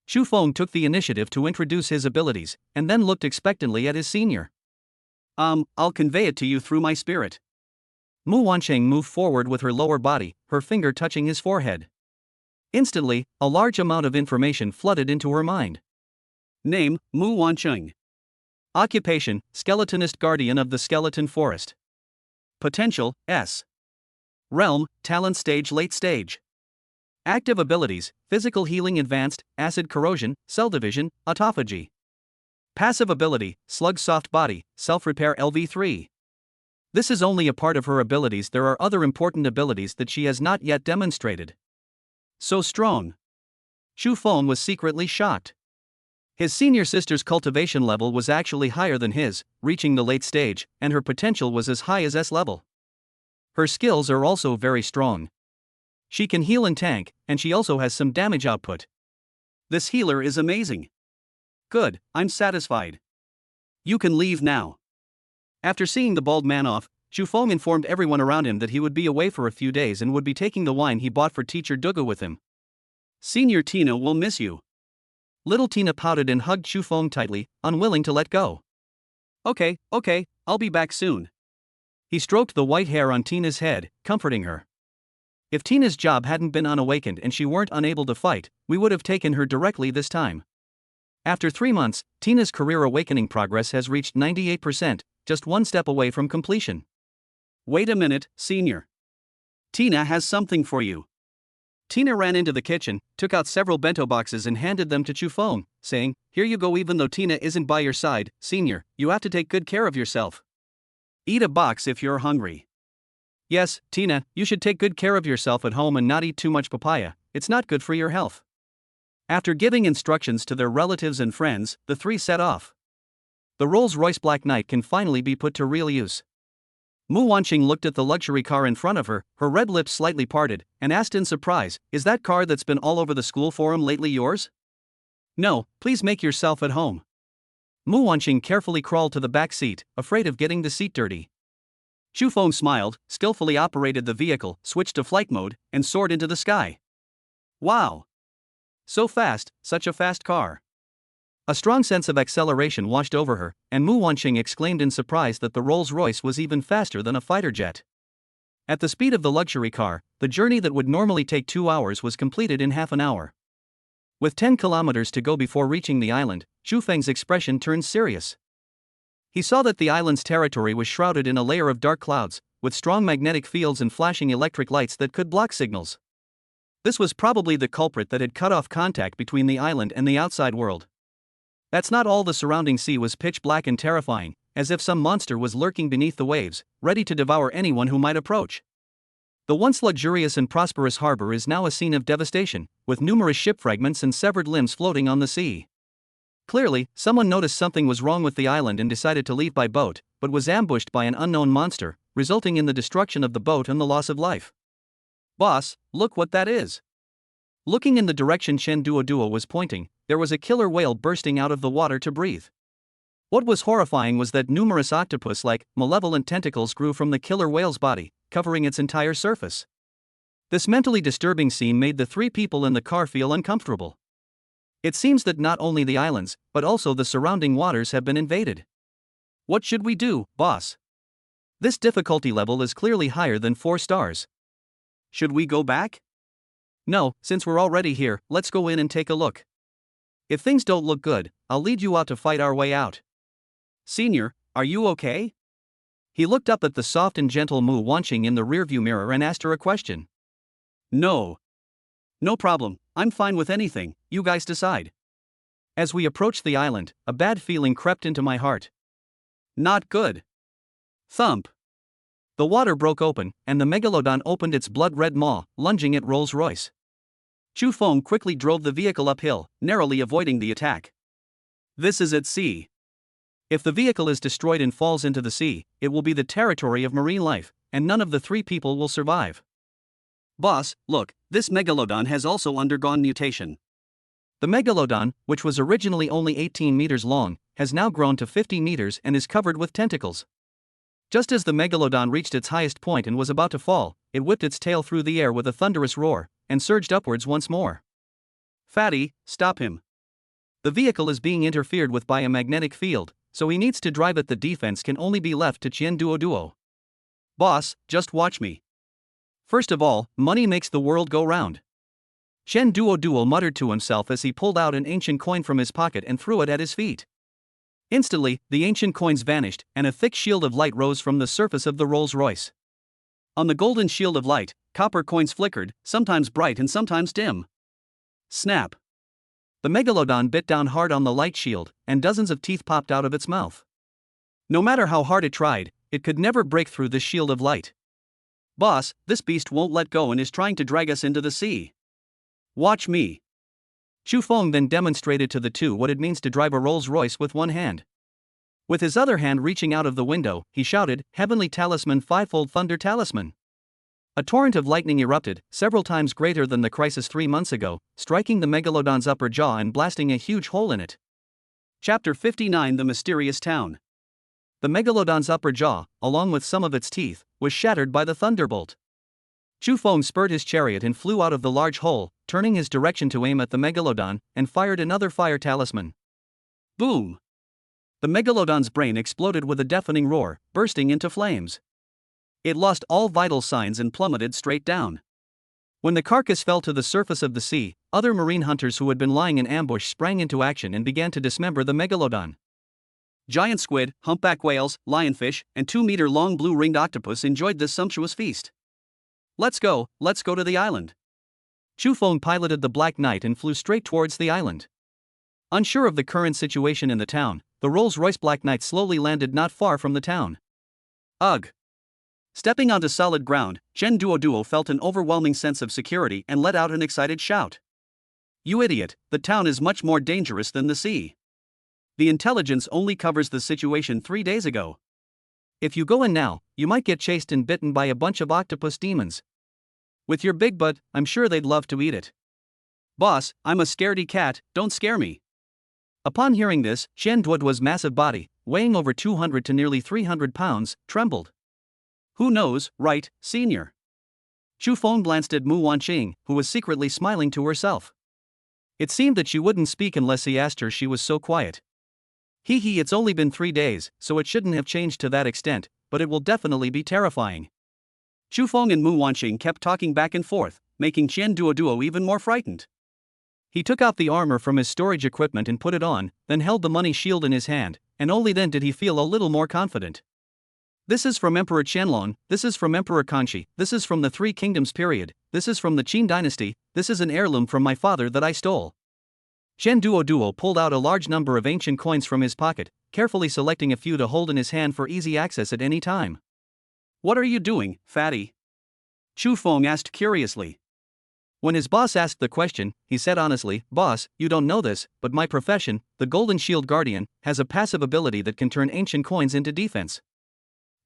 Chu Feng took the initiative to introduce his abilities, and then looked expectantly at his senior. I'll convey it to you through my spirit. Mu Wanqing moved forward with her lower body, her finger touching his forehead. Instantly, a large amount of information flooded into her mind. Name, Mu Wanqing. Occupation, skeletonist guardian of the skeleton forest. Potential, S. Realm, talent stage late stage. Active abilities, physical healing advanced, acid corrosion, cell division, autophagy. Passive ability, slug soft body, self-repair LV3. This is only a part of her abilities. There are other important abilities that she has not yet demonstrated. So strong. Chu Feng was secretly shocked. His senior sister's cultivation level was actually higher than his, reaching the late stage, and her potential was as high as S level. Her skills are also very strong. She can heal and tank, and she also has some damage output. This healer is amazing. Good, I'm satisfied. You can leave now. After seeing the bald man off, Chu Feng informed everyone around him that he would be away for a few days and would be taking the wine he bought for teacher Dugu with him. Senior Tina will miss you. Little Tina pouted and hugged Chu Feng tightly, unwilling to let go. Okay, I'll be back soon. He stroked the white hair on Tina's head, comforting her. If Tina's job hadn't been unawakened and she weren't unable to fight, we would have taken her directly this time. After 3 months, Tina's career awakening progress has reached 98%, just one step away from completion. Wait a minute, senior. Tina has something for you. Tina ran into the kitchen, took out several bento boxes and handed them to Chu Feng, saying, "Here you go." Even though Tina isn't by your side, senior, you have to take good care of yourself. Eat a box if you're hungry. Yes, Tina, you should take good care of yourself at home and not eat too much papaya, it's not good for your health. After giving instructions to their relatives and friends, the three set off. The Rolls-Royce Black Knight can finally be put to real use. Mu Wanqing looked at the luxury car in front of her, her red lips slightly parted, and asked in surprise, "Is that car that's been all over the school forum lately yours?" "No, please make yourself at home." Mu Wanqing carefully crawled to the back seat, afraid of getting the seat dirty. Chu Feng smiled, skillfully operated the vehicle, switched to flight mode, and soared into the sky. Wow! So fast, such a fast car. A strong sense of acceleration washed over her, and Mu Wanqing exclaimed in surprise that the Rolls-Royce was even faster than a fighter jet. At the speed of the luxury car, the journey that would normally take 2 hours was completed in half an hour. With 10 kilometers to go before reaching the island, Chu Feng's expression turned serious. He saw that the island's territory was shrouded in a layer of dark clouds, with strong magnetic fields and flashing electric lights that could block signals. This was probably the culprit that had cut off contact between the island and the outside world. That's not all. The surrounding sea was pitch black and terrifying, as if some monster was lurking beneath the waves, ready to devour anyone who might approach. The once luxurious and prosperous harbor is now a scene of devastation, with numerous ship fragments and severed limbs floating on the sea. Clearly, someone noticed something was wrong with the island and decided to leave by boat, but was ambushed by an unknown monster, resulting in the destruction of the boat and the loss of life. Boss, look what that is. Looking in the direction Chen Duoduo was pointing, there was a killer whale bursting out of the water to breathe. What was horrifying was that numerous octopus-like, malevolent tentacles grew from the killer whale's body, covering its entire surface. This mentally disturbing scene made the three people in the car feel uncomfortable. It seems that not only the islands, but also the surrounding waters have been invaded. What should we do, boss? This difficulty level is clearly higher than 4 stars. Should we go back? No, since we're already here, let's go in and take a look. If things don't look good, I'll lead you out to fight our way out. Senior, are you okay? He looked up at the soft and gentle Mu Wanqing in the rearview mirror and asked her a question. No. No problem, I'm fine with anything, you guys decide. As we approached the island, a bad feeling crept into my heart. Not good. Thump. The water broke open, and the megalodon opened its blood-red maw, lunging at Rolls-Royce. Chu Feng quickly drove the vehicle uphill, narrowly avoiding the attack. This is at sea. If the vehicle is destroyed and falls into the sea, it will be the territory of marine life, and none of the 3 people will survive. Boss, look, this megalodon has also undergone mutation. The megalodon, which was originally only 18 meters long, has now grown to 50 meters and is covered with tentacles. Just as the megalodon reached its highest point and was about to fall, it whipped its tail through the air with a thunderous roar, and surged upwards once more. Fatty, stop him. The vehicle is being interfered with by a magnetic field, so he needs to drive it. The defense can only be left to Qian Duo. Boss, just watch me. First of all, money makes the world go round. Qian Duo muttered to himself as he pulled out an ancient coin from his pocket and threw it at his feet. Instantly, the ancient coins vanished, and a thick shield of light rose from the surface of the Rolls-Royce. On the golden shield of light, copper coins flickered, sometimes bright and sometimes dim. Snap. The megalodon bit down hard on the light shield, and dozens of teeth popped out of its mouth. No matter how hard it tried, it could never break through the shield of light. Boss, this beast won't let go and is trying to drag us into the sea. Watch me. Chu Feng then demonstrated to the two what it means to drive a Rolls-Royce with one hand. With his other hand reaching out of the window, he shouted, "Heavenly Talisman, Fivefold Thunder Talisman!" A torrent of lightning erupted, several times greater than the crisis 3 months ago, striking the megalodon's upper jaw and blasting a huge hole in it. Chapter 59: The Mysterious Town. The megalodon's upper jaw, along with some of its teeth, was shattered by the thunderbolt. Chu Feng spurred his chariot and flew out of the large hole, turning his direction to aim at the megalodon, and fired another fire talisman. Boom! The megalodon's brain exploded with a deafening roar, bursting into flames. It lost all vital signs and plummeted straight down. When the carcass fell to the surface of the sea, other marine hunters who had been lying in ambush sprang into action and began to dismember the megalodon. Giant squid, humpback whales, lionfish, and 2-meter-long blue-ringed octopus enjoyed this sumptuous feast. Let's go to the island. Chu Feng piloted the Black Knight and flew straight towards the island. Unsure of the current situation in the town, the Rolls-Royce Black Knight slowly landed not far from the town. Ugh! Stepping onto solid ground, Qian Duo felt an overwhelming sense of security and let out an excited shout. You idiot, the town is much more dangerous than the sea. The intelligence only covers the situation 3 days ago. If you go in now, you might get chased and bitten by a bunch of octopus demons. With your big butt, I'm sure they'd love to eat it. Boss, I'm a scaredy cat, don't scare me. Upon hearing this, Qian Duo's massive body, weighing over 200 to nearly 300 pounds, trembled. Who knows, right, senior? Chu Feng glanced at Mu Wanqing, who was secretly smiling to herself. It seemed that she wouldn't speak unless he asked her. She was so quiet. It's only been 3 days, so it shouldn't have changed to that extent, but it will definitely be terrifying. Chu Feng and Mu Wanqing kept talking back and forth, making Qian Duo even more frightened. He took out the armor from his storage equipment and put it on, then held the money shield in his hand, and only then did he feel a little more confident. This is from Emperor Qianlong, this is from Emperor Kangxi, this is from the 3 Kingdoms period, this is from the Qin dynasty, this is an heirloom from my father that I stole. Qian Duo pulled out a large number of ancient coins from his pocket, carefully selecting a few to hold in his hand for easy access at any time. What are you doing, fatty? Chu Feng asked curiously. When his boss asked the question, he said honestly, "Boss, you don't know this, but my profession, the Golden Shield Guardian, has a passive ability that can turn ancient coins into defense.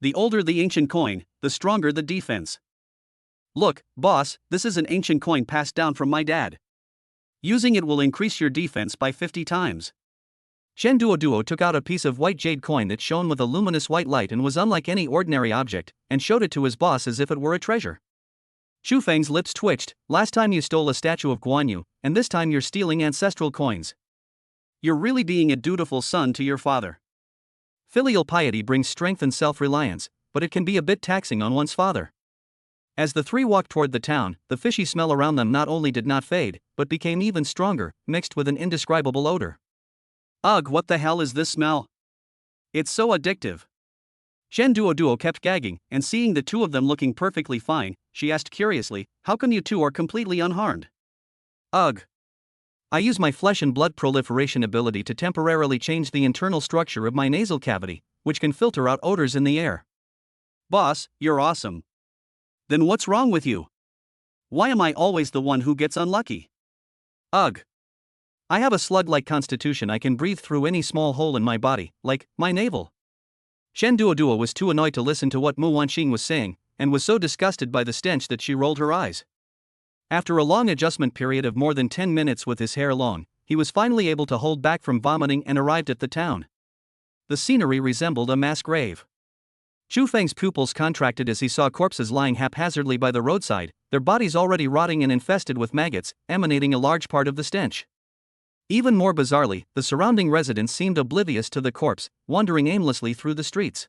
The older the ancient coin, the stronger the defense. Look, boss, this is an ancient coin passed down from my dad. Using it will increase your defense by 50 times. Shen Duo took out a piece of white jade coin that shone with a luminous white light and was unlike any ordinary object, and showed it to his boss as if it were a treasure. Xu Feng's lips twitched. Last time you stole a statue of Guan Yu, and this time you're stealing ancestral coins. You're really being a dutiful son to your father. Filial piety brings strength and self-reliance, but it can be a bit taxing on one's father. As the three walked toward the town, the fishy smell around them not only did not fade, but became even stronger, mixed with an indescribable odor. Ugh, what the hell is this smell? It's so addictive. Shen Duo kept gagging, and seeing the two of them looking perfectly fine, she asked curiously, "How come you two are completely unharmed?" Ugh. I use my flesh and blood proliferation ability to temporarily change the internal structure of my nasal cavity, which can filter out odors in the air. Boss, you're awesome. Then what's wrong with you? Why am I always the one who gets unlucky? Ugh. I have a slug-like constitution. I can breathe through any small hole in my body, like my navel. Shen Duo was too annoyed to listen to what Mu Wanxing was saying, and was so disgusted by the stench that she rolled her eyes. After a long adjustment period of more than 10 minutes with his hair long, he was finally able to hold back from vomiting and arrived at the town. The scenery resembled a mass grave. Xu Feng's pupils contracted as he saw corpses lying haphazardly by the roadside, their bodies already rotting and infested with maggots, emanating a large part of the stench. Even more bizarrely, the surrounding residents seemed oblivious to the corpse, wandering aimlessly through the streets.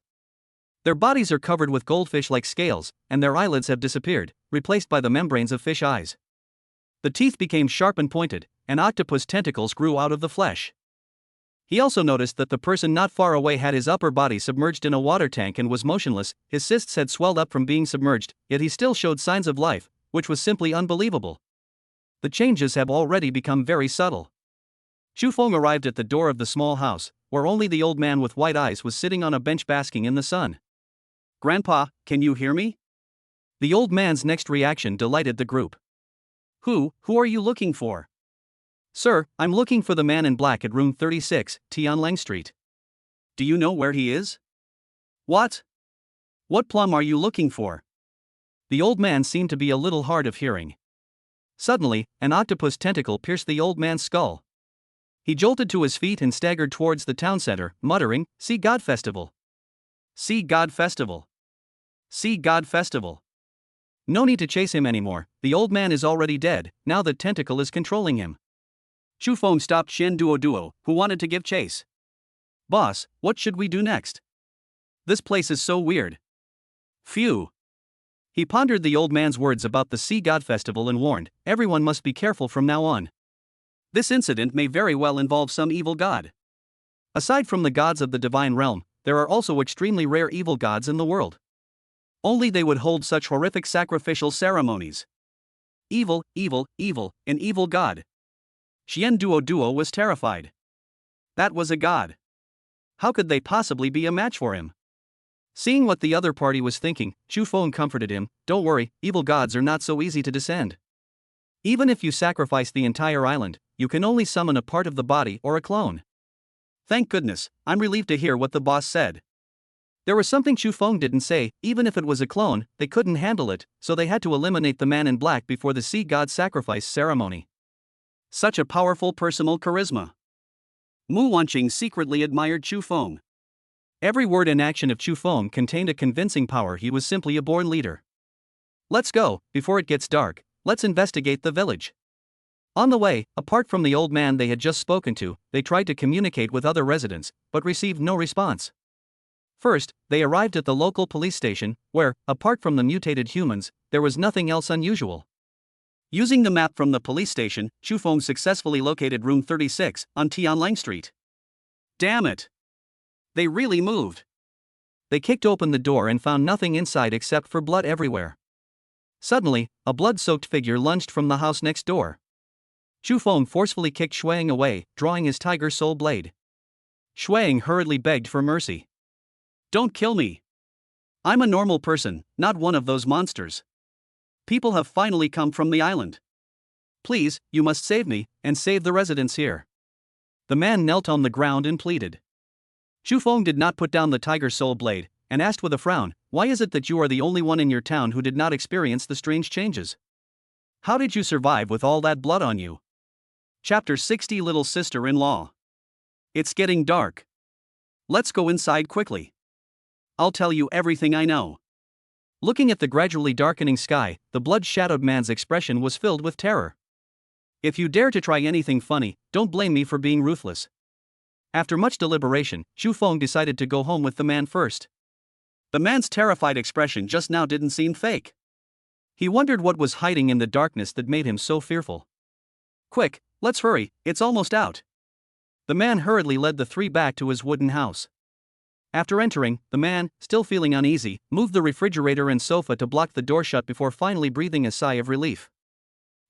Their bodies are covered with goldfish-like scales, and their eyelids have disappeared, replaced by the membranes of fish eyes. The teeth became sharp and pointed, and octopus tentacles grew out of the flesh. He also noticed that the person not far away had his upper body submerged in a water tank and was motionless. His cysts had swelled up from being submerged, yet he still showed signs of life, which was simply unbelievable. The changes have already become very subtle. Xu Feng arrived at the door of the small house, where only the old man with white eyes was sitting on a bench basking in the sun. Grandpa, can you hear me? The old man's next reaction delighted the group. Who are you looking for? Sir, I'm looking for the man in black at room 36, Tianlang Street. Do you know where he is? What? What plum are you looking for? The old man seemed to be a little hard of hearing. Suddenly, an octopus tentacle pierced the old man's skull. He jolted to his feet and staggered towards the town center, muttering, "See God Festival. See God Festival. See God Festival." No need to chase him anymore, the old man is already dead, now the tentacle is controlling him. Xu Feng stopped Shen Duo, who wanted to give chase. Boss, what should we do next? This place is so weird. Phew. He pondered the old man's words about the Sea God Festival and warned, everyone must be careful from now on. This incident may very well involve some evil god. Aside from the gods of the divine realm, there are also extremely rare evil gods in the world. Only they would hold such horrific sacrificial ceremonies. Evil, an evil god. Shen Duo was terrified. That was a god. How could they possibly be a match for him? Seeing what the other party was thinking, Xu Feng comforted him, "Don't worry, evil gods are not so easy to descend. Even if you sacrifice the entire island, you can only summon a part of the body or a clone." Thank goodness, I'm relieved to hear what the boss said. There was something Xu Feng didn't say. Even if it was a clone, they couldn't handle it, so they had to eliminate the man in black before the sea god sacrifice ceremony. Such a powerful personal charisma. Mu Wanxing secretly admired Xu Feng. Every word and action of Xu Feng contained a convincing power. He was simply a born leader. "Let's go, before it gets dark, let's investigate the village." On the way, apart from the old man they had just spoken to, they tried to communicate with other residents, but received no response. First, they arrived at the local police station, where, apart from the mutated humans, there was nothing else unusual. Using the map from the police station, Xu Feng successfully located room 36 on Tianlang Street. Damn it! They really moved. They kicked open the door and found nothing inside except for blood everywhere. Suddenly, a blood-soaked figure lunged from the house next door. Xu Feng forcefully kicked Shuang away, drawing his tiger soul blade. Shuang hurriedly begged for mercy. "Don't kill me. I'm a normal person, not one of those monsters. People have finally come from the island. Please, you must save me, and save the residents here." The man knelt on the ground and pleaded. Xu Feng did not put down the tiger soul blade, and asked with a frown, "Why is it that you are the only one in your town who did not experience the strange changes? How did you survive with all that blood on you?" Chapter 60 Little Sister-in-Law. It's getting dark. Let's go inside quickly. I'll tell you everything I know. Looking at the gradually darkening sky, the blood-shadowed man's expression was filled with terror. If you dare to try anything funny, don't blame me for being ruthless. After much deliberation, Xu Feng decided to go home with the man first. The man's terrified expression just now didn't seem fake. He wondered what was hiding in the darkness that made him so fearful. Quick, let's hurry, it's almost out. The man hurriedly led the three back to his wooden house. After entering, the man, still feeling uneasy, moved the refrigerator and sofa to block the door shut before finally breathing a sigh of relief.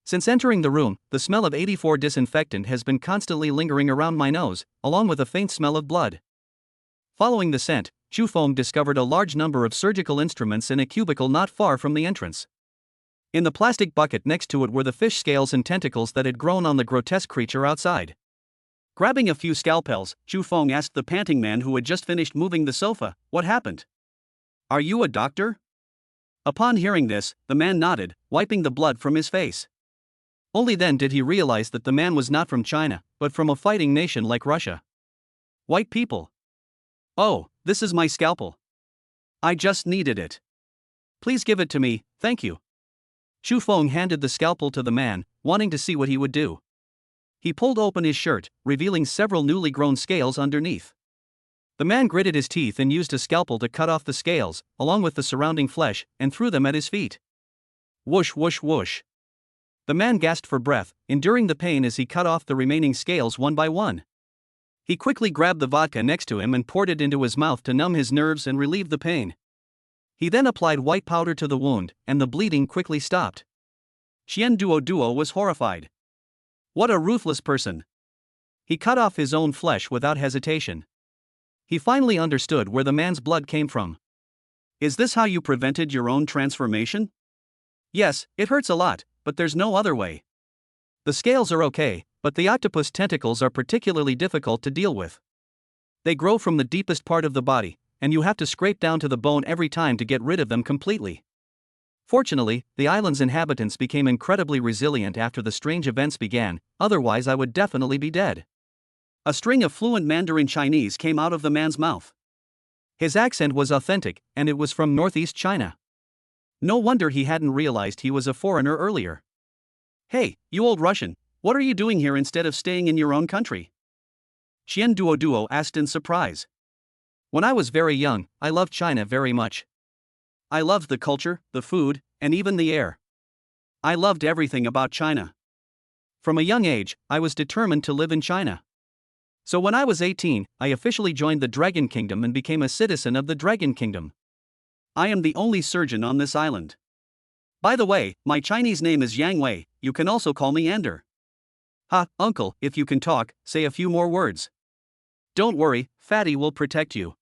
Since entering the room, the smell of 84 disinfectant has been constantly lingering around my nose, along with a faint smell of blood. Following the scent, Xu Feng discovered a large number of surgical instruments in a cubicle not far from the entrance. In the plastic bucket next to it were the fish scales and tentacles that had grown on the grotesque creature outside. Grabbing a few scalpels, Xu Feng asked the panting man who had just finished moving the sofa, "What happened? Are you a doctor?" Upon hearing this, the man nodded, wiping the blood from his face. Only then did he realize that the man was not from China, but from a fighting nation like Russia. White people. Oh, this is my scalpel. I just needed it. Please give it to me, thank you. Xu Feng handed the scalpel to the man, wanting to see what he would do. He pulled open his shirt, revealing several newly grown scales underneath. The man gritted his teeth and used a scalpel to cut off the scales, along with the surrounding flesh, and threw them at his feet. Whoosh whoosh whoosh. The man gasped for breath, enduring the pain as he cut off the remaining scales one by one. He quickly grabbed the vodka next to him and poured it into his mouth to numb his nerves and relieve the pain. He then applied white powder to the wound, and the bleeding quickly stopped. Qian Duo was horrified. What a ruthless person. He cut off his own flesh without hesitation. He finally understood where the man's blood came from. Is this how you prevented your own transformation? Yes, it hurts a lot, but there's no other way. The scales are okay, but the octopus tentacles are particularly difficult to deal with. They grow from the deepest part of the body, and you have to scrape down to the bone every time to get rid of them completely. Fortunately, the island's inhabitants became incredibly resilient after the strange events began, otherwise I would definitely be dead. A string of fluent Mandarin Chinese came out of the man's mouth. His accent was authentic, and it was from northeast China. No wonder he hadn't realized he was a foreigner earlier. Hey, you old Russian, what are you doing here instead of staying in your own country? Qian Duo asked in surprise. When I was very young, I loved China very much. I loved the culture, the food, and even the air. I loved everything about China. From a young age, I was determined to live in China. So when I was 18, I officially joined the Dragon Kingdom and became a citizen of the Dragon Kingdom. I am the only surgeon on this island. By the way, my Chinese name is Yang Wei, you can also call me Ander. Ha, uncle, if you can talk, say a few more words. Don't worry, Fatty will protect you.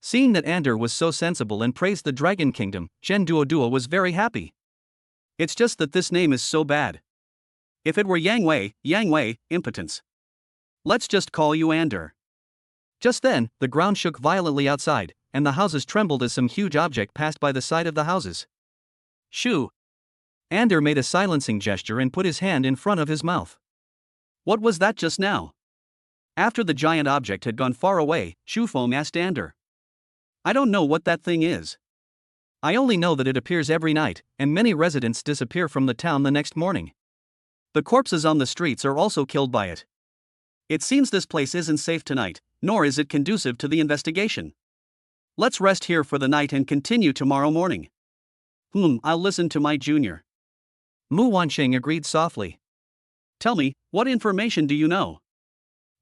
Seeing that Ander was so sensible and praised the Dragon Kingdom, Qian Duo was very happy. It's just that this name is so bad. If it were Yang Wei, impotence. Let's just call you Ander. Just then, the ground shook violently outside, and the houses trembled as some huge object passed by the side of the houses. Shoo! Ander made a silencing gesture and put his hand in front of his mouth. What was that just now? After the giant object had gone far away, Xu Feng asked Ander. I don't know what that thing is. I only know that it appears every night, and many residents disappear from the town the next morning. The corpses on the streets are also killed by it. It seems this place isn't safe tonight, nor is it conducive to the investigation. Let's rest here for the night and continue tomorrow morning. I'll listen to my junior. Mu Wansheng agreed softly. Tell me, what information do you know?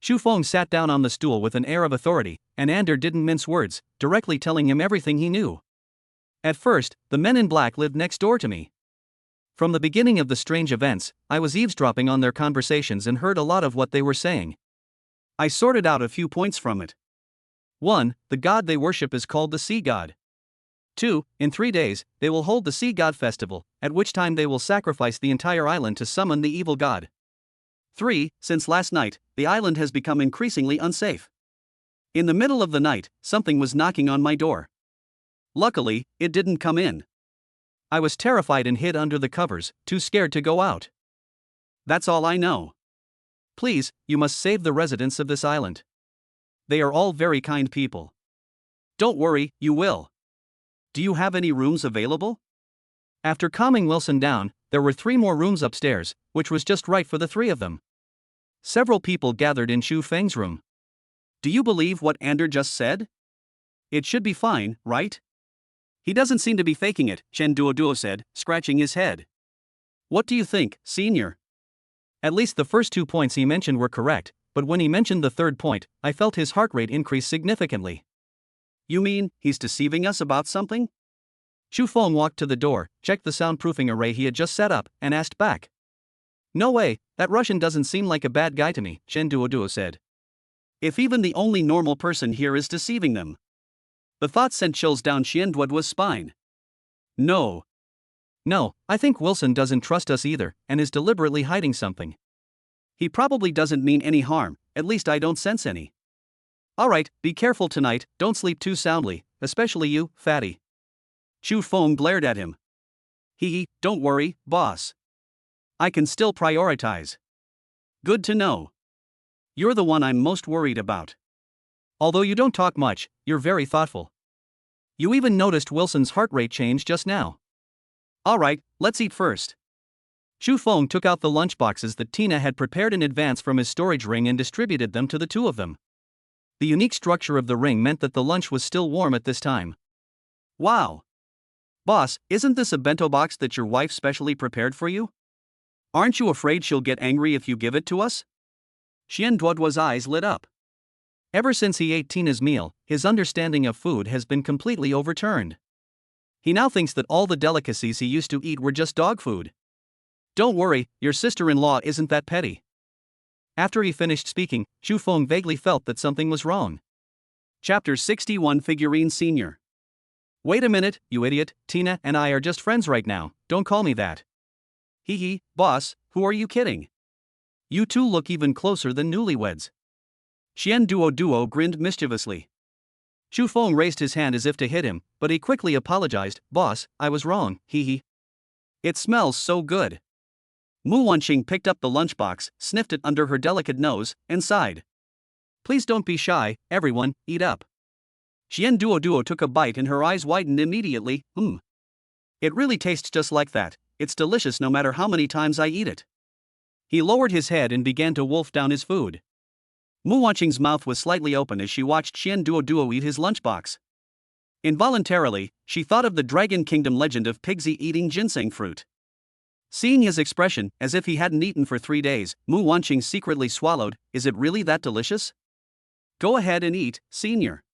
Xu Feng sat down on the stool with an air of authority, and Ander didn't mince words, directly telling him everything he knew. At first, the men in black lived next door to me. From the beginning of the strange events, I was eavesdropping on their conversations and heard a lot of what they were saying. I sorted out a few points from it. 1. The god they worship is called the Sea God. 2. In 3 days, they will hold the Sea God Festival, at which time they will sacrifice the entire island to summon the evil god. 3. Since last night, the island has become increasingly unsafe. In the middle of the night, something was knocking on my door. Luckily, it didn't come in. I was terrified and hid under the covers, too scared to go out. That's all I know. Please, you must save the residents of this island. They are all very kind people. Don't worry, you will. Do you have any rooms available? After calming Wilson down, there were 3 more rooms upstairs, which was just right for the 3 of them. Several people gathered in Shu Feng's room. Do you believe what Ander just said? It should be fine, right? He doesn't seem to be faking it, Chen Duoduo said, scratching his head. What do you think, senior? At least the first 2 points he mentioned were correct, but when he mentioned the 3rd point, I felt his heart rate increase significantly. You mean, he's deceiving us about something? Shu Feng walked to the door, checked the soundproofing array he had just set up, and asked back. No way, that Russian doesn't seem like a bad guy to me, Chen Duoduo said. If even the only normal person here is deceiving them. The thought sent chills down Xian Duoduo's spine. No, I think Wilson doesn't trust us either, and is deliberately hiding something. he probably doesn't mean any harm, at least I don't sense any. Alright, be careful tonight, don't sleep too soundly, especially you, fatty. Chu Feng glared at him. Don't worry, boss. I can still prioritize. Good to know. You're the one I'm most worried about. Although you don't talk much, you're very thoughtful. You even noticed Wilson's heart rate change just now. Alright, let's eat first. Shu Feng took out the lunchboxes that Tina had prepared in advance from his storage ring and distributed them to the 2 of them. The unique structure of the ring meant that the lunch was still warm at this time. Wow. Boss, isn't this a bento box that your wife specially prepared for you? Aren't you afraid she'll get angry if you give it to us? Xian Duoduo's eyes lit up. Ever since he ate Tina's meal, his understanding of food has been completely overturned. He now thinks that all the delicacies he used to eat were just dog food. Don't worry, your sister-in-law isn't that petty. After he finished speaking, Shu Feng vaguely felt that something was wrong. Chapter 61 Figurine Senior. Wait a minute, you idiot, Tina and I are just friends right now, don't call me that. Boss, who are you kidding? You 2 look even closer than newlyweds. Xian Duoduo grinned mischievously. Shu Feng raised his hand as if to hit him, but he quickly apologized. Boss, I was wrong, It smells so good. Mu Wanqing picked up the lunchbox, sniffed it under her delicate nose, and sighed. Please don't be shy, everyone, eat up. Xian Duoduo took a bite and her eyes widened immediately. It really tastes just like that, it's delicious no matter how many times I eat it. He lowered his head and began to wolf down his food. Mu Wanqing's mouth was slightly open as she watched Xian Duoduo eat his lunchbox. Involuntarily, she thought of the Dragon Kingdom legend of Pigsy eating ginseng fruit. Seeing his expression, as if he hadn't eaten for 3 days, Mu Wanqing secretly swallowed. Is it really that delicious? Go ahead and eat, senior.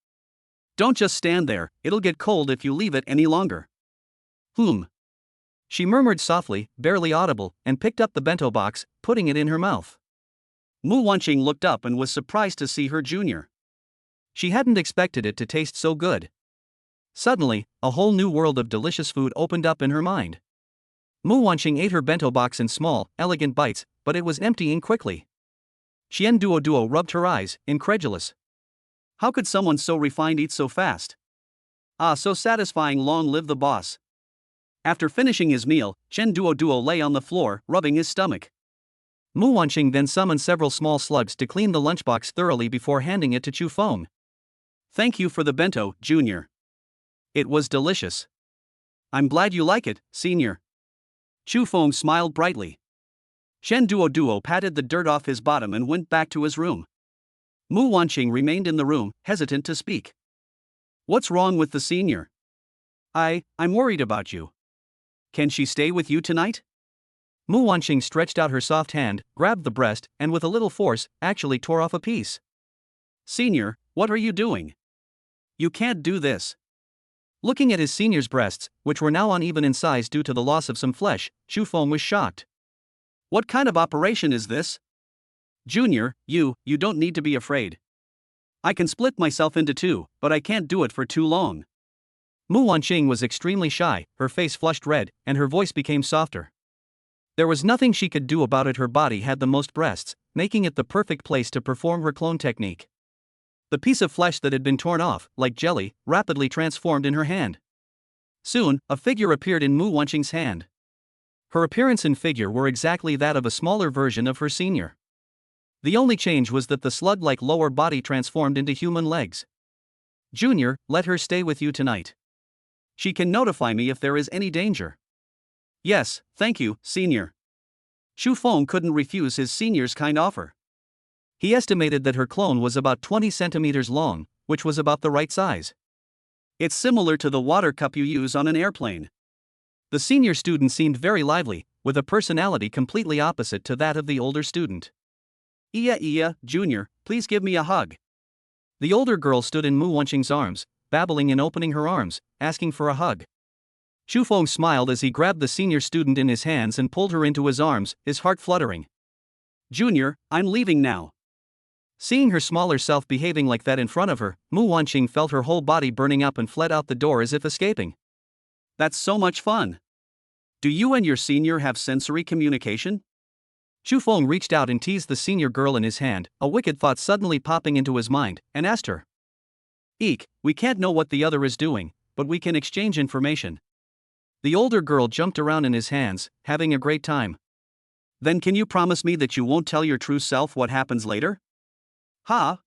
Don't just stand there, it'll get cold if you leave it any longer. She murmured softly, barely audible, and picked up the bento box, putting it in her mouth. Mu Wanqing looked up and was surprised to see her junior. She hadn't expected it to taste so good. Suddenly, a whole new world of delicious food opened up in her mind. Mu Wanqing ate her bento box in small, elegant bites, but it was emptying quickly. Xian Duoduo rubbed her eyes, incredulous. How could someone so refined eat so fast? So satisfying, long live the boss. After finishing his meal, Chen Duoduo lay on the floor, rubbing his stomach. Mu Wanqing then summoned several small slugs to clean the lunchbox thoroughly before handing it to Chu Feng. Thank you for the bento, Junior. It was delicious. I'm glad you like it, Senior. Chu Feng smiled brightly. Chen Duoduo patted the dirt off his bottom and went back to his room. Mu Wanqing remained in the room, hesitant to speak. What's wrong with the senior? I'm worried about you. Can she stay with you tonight? Mu Wanqing stretched out her soft hand, grabbed the breast, and with a little force, actually tore off a piece. Senior, what are you doing? You can't do this. Looking at his senior's breasts, which were now uneven in size due to the loss of some flesh, Chu Feng was shocked. What kind of operation is this? Junior, you don't need to be afraid. I can split myself into 2, but I can't do it for too long. Mu Wanqing was extremely shy, her face flushed red, and her voice became softer. There was nothing she could do about it. Her body had the most breasts, making it the perfect place to perform her clone technique. The piece of flesh that had been torn off, like jelly, rapidly transformed in her hand. Soon, a figure appeared in Mu Wanqing's hand. Her appearance and figure were exactly that of a smaller version of her senior. The only change was that the slug-like lower body transformed into human legs. Junior, let her stay with you tonight. She can notify me if there is any danger. Yes, thank you, Senior. Shu Feng couldn't refuse his senior's kind offer. He estimated that her clone was about 20 centimeters long, which was about the right size. It's similar to the water cup you use on an airplane. The senior student seemed very lively, with a personality completely opposite to that of the older student. Iya, Junior, please give me a hug. The older girl stood in Mu Wanqing's arms, babbling and opening her arms, asking for a hug. Shu Feng smiled as he grabbed the senior student in his hands and pulled her into his arms, his heart fluttering. Junior, I'm leaving now. Seeing her smaller self behaving like that in front of her, Mu Wanqing felt her whole body burning up and fled out the door as if escaping. That's so much fun. Do you and your senior have sensory communication? Shu Feng reached out and teased the senior girl in his hand, a wicked thought suddenly popping into his mind, and asked her. Eek, we can't know what the other is doing, but we can exchange information. The older girl jumped around in his hands, having a great time. Then can you promise me that you won't tell your true self what happens later? Huh?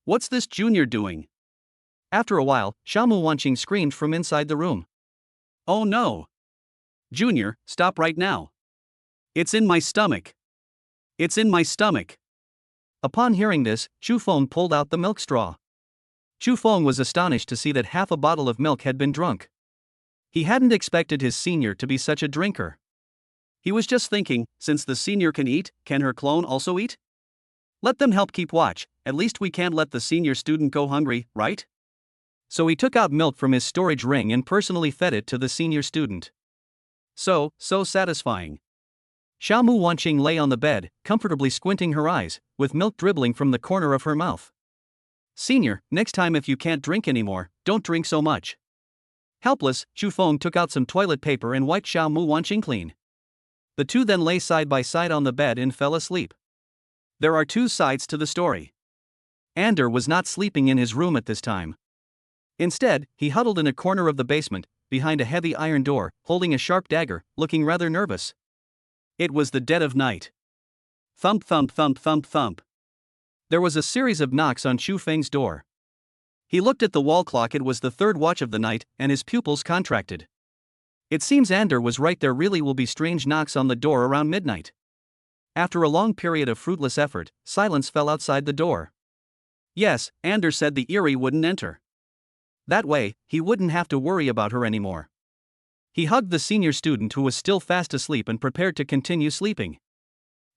What's this Junior doing? After a while, Mu Wanqing screamed from inside the room. Oh no! Junior, stop right now. It's in my stomach. It's in my stomach. Upon hearing this, Shu Feng pulled out the milk straw. Shu Feng was astonished to see that half a bottle of milk had been drunk. He hadn't expected his senior to be such a drinker. He was just thinking, since the senior can eat, can her clone also eat? Let them help keep watch, at least we can't let the senior student go hungry, right? So he took out milk from his storage ring and personally fed it to the senior student. So satisfying. Mu Wanqing lay on the bed, comfortably squinting her eyes, with milk dribbling from the corner of her mouth. Senior, next time if you can't drink anymore, don't drink so much. Helpless, Shu Feng took out some toilet paper and wiped Mu Wanqing clean. The two then lay side by side on the bed and fell asleep. There are two sides to the story. Ander was not sleeping in his room at this time. Instead, he huddled in a corner of the basement, behind a heavy iron door, holding a sharp dagger, looking rather nervous. It was the dead of night. Thump thump thump thump thump. There was a series of knocks on Shu Feng's door. He looked at the wall clock. It was the third watch of the night, and his pupils contracted. It seems Ander was right, there really will be strange knocks on the door around midnight. After a long period of fruitless effort, silence fell outside the door. Yes, Ander said the Eerie wouldn't enter. That way, he wouldn't have to worry about her anymore. He hugged the senior student who was still fast asleep and prepared to continue sleeping.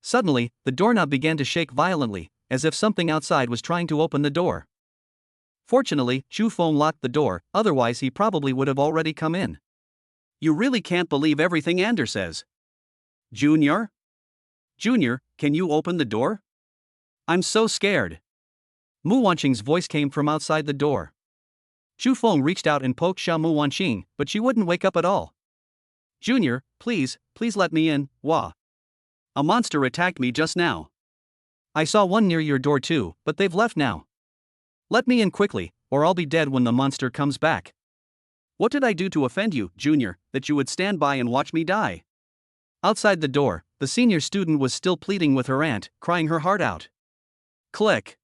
Suddenly, the doorknob began to shake violently, as if something outside was trying to open the door. Fortunately, Shu Feng locked the door, otherwise he probably would have already come in. You really can't believe everything Ander says. Junior? Junior, can you open the door? I'm so scared. Mu Wanqing's voice came from outside the door. Shu Feng reached out and poked Mu Wanqing, but she wouldn't wake up at all. Junior, please let me in, wah. A monster attacked me just now. I saw one near your door too, but they've left now. Let me in quickly, or I'll be dead when the monster comes back. What did I do to offend you, Junior, that you would stand by and watch me die? Outside the door, the senior student was still pleading with her aunt, crying her heart out. Click.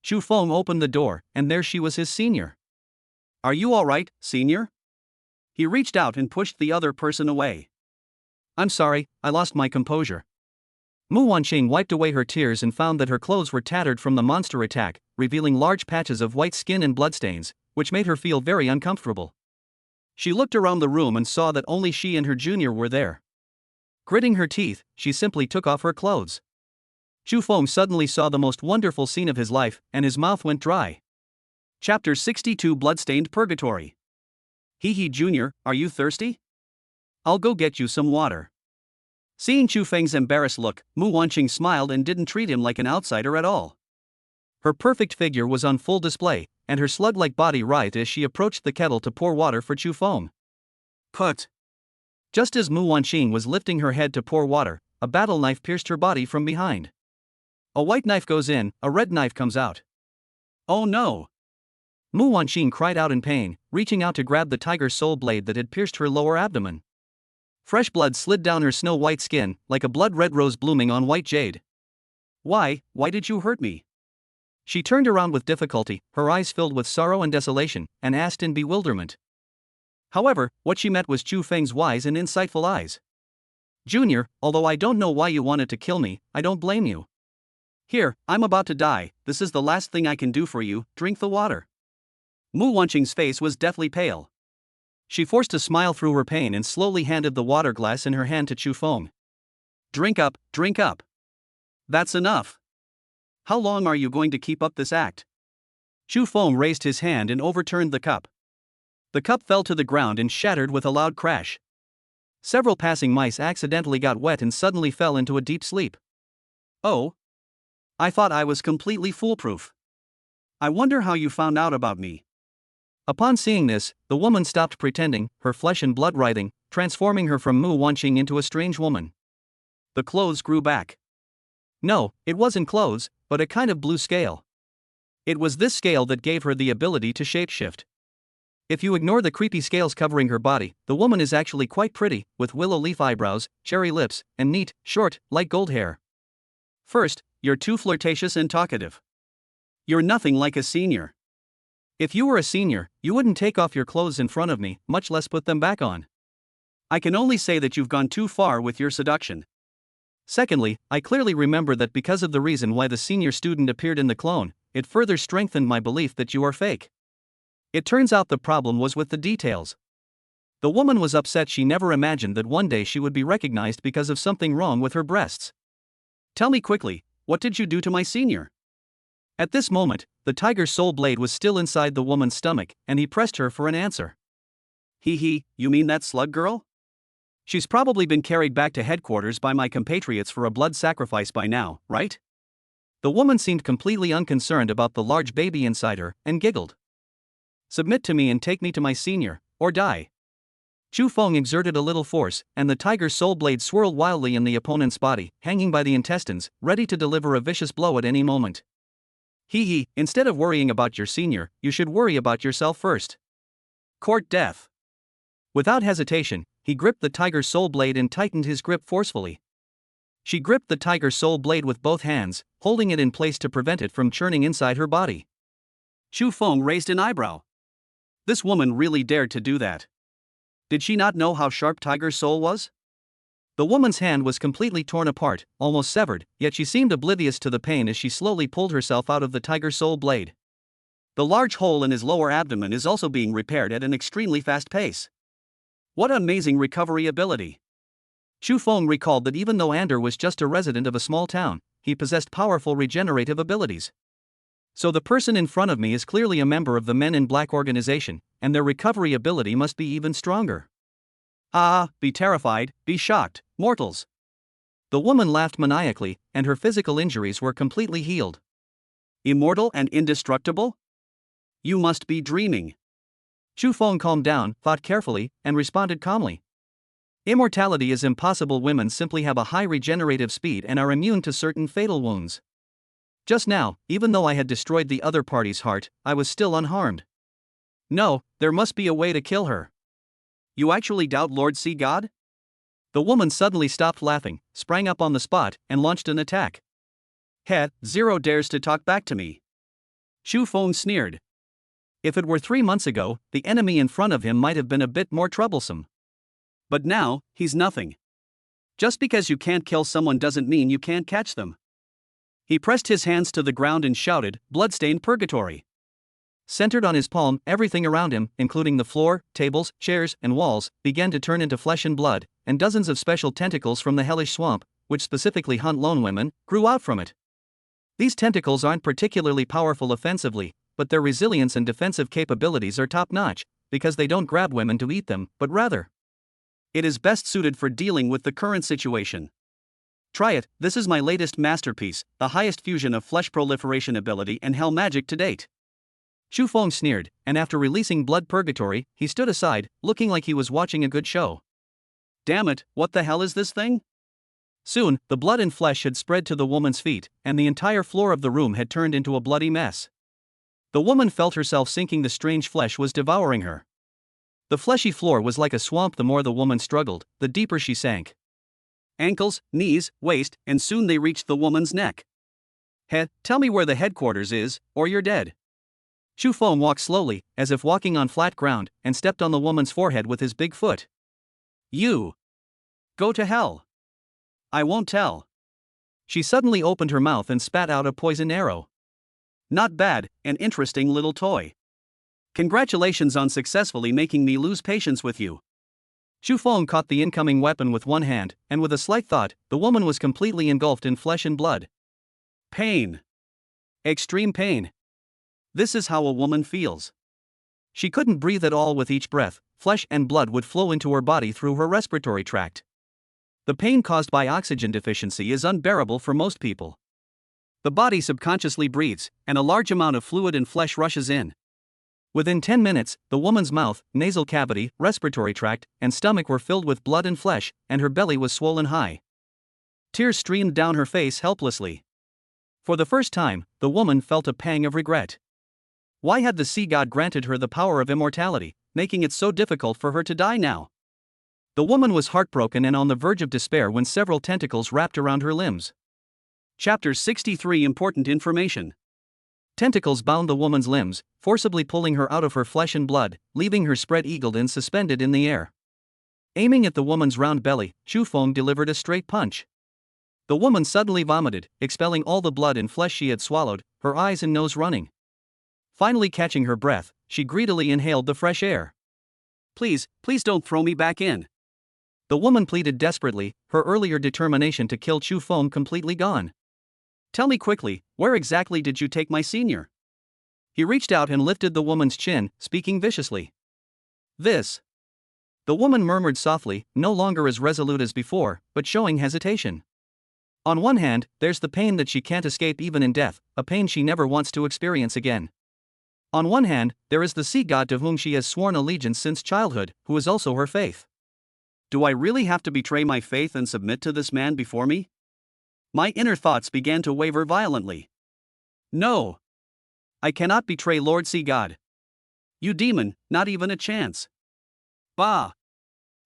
Shu Feng opened the door, and there she was, his senior. Are you all right, senior? He reached out and pushed the other person away. I'm sorry, I lost my composure. Mu Wanqing wiped away her tears and found that her clothes were tattered from the monster attack, revealing large patches of white skin and bloodstains, which made her feel very uncomfortable. She looked around the room and saw that only she and her junior were there. Gritting her teeth, she simply took off her clothes. Shu Feng suddenly saw the most wonderful scene of his life, and his mouth went dry. Chapter 62 Bloodstained Purgatory. Hee Junior, are you thirsty? I'll go get you some water. Seeing Shu Feng's embarrassed look, Mu Wanqing smiled and didn't treat him like an outsider at all. Her perfect figure was on full display, and her slug-like body writhed as she approached the kettle to pour water for Shu Feng. Put. Just as Mu Wanqing was lifting her head to pour water, a battle knife pierced her body from behind. A white knife goes in, a red knife comes out. Oh no! Mu Wanqing cried out in pain, reaching out to grab the tiger soul blade that had pierced her lower abdomen. Fresh blood slid down her snow-white skin, like a blood-red rose blooming on white jade. Why did you hurt me? She turned around with difficulty, her eyes filled with sorrow and desolation, and asked in bewilderment. However, what she met was Chu Feng's wise and insightful eyes. Junior, although I don't know why you wanted to kill me, I don't blame you. Here, I'm about to die, this is the last thing I can do for you, drink the water. Mu Wanqing's face was deathly pale. She forced a smile through her pain and slowly handed the water glass in her hand to Chu Feng. Drink up, drink up. That's enough. How long are you going to keep up this act? Chu Feng raised his hand and overturned the cup. The cup fell to the ground and shattered with a loud crash. Several passing mice accidentally got wet and suddenly fell into a deep sleep. Oh. I thought I was completely foolproof. I wonder how you found out about me. Upon seeing this, the woman stopped pretending, her flesh and blood writhing, transforming her from Mu Wanqing into a strange woman. The clothes grew back. No, it wasn't clothes, but a kind of blue scale. It was this scale that gave her the ability to shapeshift. If you ignore the creepy scales covering her body, the woman is actually quite pretty, with willow leaf eyebrows, cherry lips, and neat, short, light gold hair. First, you're too flirtatious and talkative. You're nothing like a senior. If you were a senior, you wouldn't take off your clothes in front of me, much less put them back on. I can only say that you've gone too far with your seduction. Secondly, I clearly remember that because of the reason why the senior student appeared in the clone, it further strengthened my belief that you are fake. It turns out the problem was with the details. The woman was upset she never imagined that one day she would be recognized because of something wrong with her breasts. Tell me quickly, what did you do to my senior? At this moment, the tiger's soul blade was still inside the woman's stomach, and he pressed her for an answer. You mean that slug girl? She's probably been carried back to headquarters by my compatriots for a blood sacrifice by now, right? The woman seemed completely unconcerned about the large baby inside her, and giggled. Submit to me and take me to my senior, or die. Chu Feng exerted a little force, and the tiger's soul blade swirled wildly in the opponent's body, hanging by the intestines, ready to deliver a vicious blow at any moment. Instead of worrying about your senior, you should worry about yourself first. Court death. Without hesitation, he gripped the tiger's soul blade and tightened his grip forcefully. She gripped the tiger's soul blade with both hands, holding it in place to prevent it from churning inside her body. Chu Feng raised an eyebrow. This woman really dared to do that. Did she not know how sharp Tiger's soul was? The woman's hand was completely torn apart, almost severed, yet she seemed oblivious to the pain as she slowly pulled herself out of the tiger's soul blade. The large hole in his lower abdomen is also being repaired at an extremely fast pace. What amazing recovery ability! Chu Feng recalled that even though Ander was just a resident of a small town, he possessed powerful regenerative abilities. So the person in front of me is clearly a member of the Men in Black organization, and their recovery ability must be even stronger. Be terrified, be shocked, mortals. The woman laughed maniacally, and her physical injuries were completely healed. Immortal and indestructible? You must be dreaming. Chu Feng calmed down, thought carefully, and responded calmly. Immortality is impossible. Women simply have a high regenerative speed and are immune to certain fatal wounds. Just now, even though I had destroyed the other party's heart, I was still unharmed. No, there must be a way to kill her. You actually doubt Lord Sea God? The woman suddenly stopped laughing, sprang up on the spot, and launched an attack. Zero dares to talk back to me. Chu Feng sneered. If it were 3 months ago, the enemy in front of him might have been a bit more troublesome. But now, he's nothing. Just because you can't kill someone doesn't mean you can't catch them. He pressed his hands to the ground and shouted, "Bloodstained purgatory." Centered on his palm, everything around him, including the floor, tables, chairs, and walls, began to turn into flesh and blood, and dozens of special tentacles from the hellish swamp, which specifically hunt lone women, grew out from it. These tentacles aren't particularly powerful offensively, but their resilience and defensive capabilities are top-notch, because they don't grab women to eat them, but rather, it is best suited for dealing with the current situation. Try it, this is my latest masterpiece, the highest fusion of flesh proliferation ability and hell magic to date. Chu Feng sneered, and after releasing blood purgatory, he stood aside, looking like he was watching a good show. Damn it, what the hell is this thing? Soon, the blood and flesh had spread to the woman's feet, and the entire floor of the room had turned into a bloody mess. The woman felt herself sinking. The strange flesh was devouring her. The fleshy floor was like a swamp. The more the woman struggled, the deeper she sank. Ankles, knees, waist, and soon they reached the woman's neck. Tell me where the headquarters is, or you're dead. Chu Feng walked slowly, as if walking on flat ground, and stepped on the woman's forehead with his big foot. You. Go to hell. I won't tell. She suddenly opened her mouth and spat out a poison arrow. Not bad, an interesting little toy. Congratulations on successfully making me lose patience with you. Chu Feng caught the incoming weapon with one hand, and with a slight thought, the woman was completely engulfed in flesh and blood. Pain. Extreme pain. This is how a woman feels. She couldn't breathe at all with each breath. Flesh and blood would flow into her body through her respiratory tract. The pain caused by oxygen deficiency is unbearable for most people. The body subconsciously breathes, and a large amount of fluid and flesh rushes in. Within 10 minutes, the woman's mouth, nasal cavity, respiratory tract, and stomach were filled with blood and flesh, and her belly was swollen high. Tears streamed down her face helplessly. For the first time, the woman felt a pang of regret. Why had the sea god granted her the power of immortality, making it so difficult for her to die now? The woman was heartbroken and on the verge of despair when several tentacles wrapped around her limbs. Chapter 63 Important Information. Tentacles bound the woman's limbs, forcibly pulling her out of her flesh and blood, leaving her spread-eagled and suspended in the air. Aiming at the woman's round belly, Chu Feng delivered a straight punch. The woman suddenly vomited, expelling all the blood and flesh she had swallowed, her eyes and nose running. Finally catching her breath, she greedily inhaled the fresh air. Please don't throw me back in. The woman pleaded desperately, her earlier determination to kill Chu Feng completely gone. Tell me quickly, where exactly did you take my senior? He reached out and lifted the woman's chin, speaking viciously. This. The woman murmured softly, no longer as resolute as before, but showing hesitation. On one hand, there's the pain that she can't escape even in death, a pain she never wants to experience again. On one hand, there is the sea god to whom she has sworn allegiance since childhood, who is also her faith. Do I really have to betray my faith and submit to this man before me? My inner thoughts began to waver violently. No. I cannot betray Lord Sea God. You demon, not even a chance. Bah!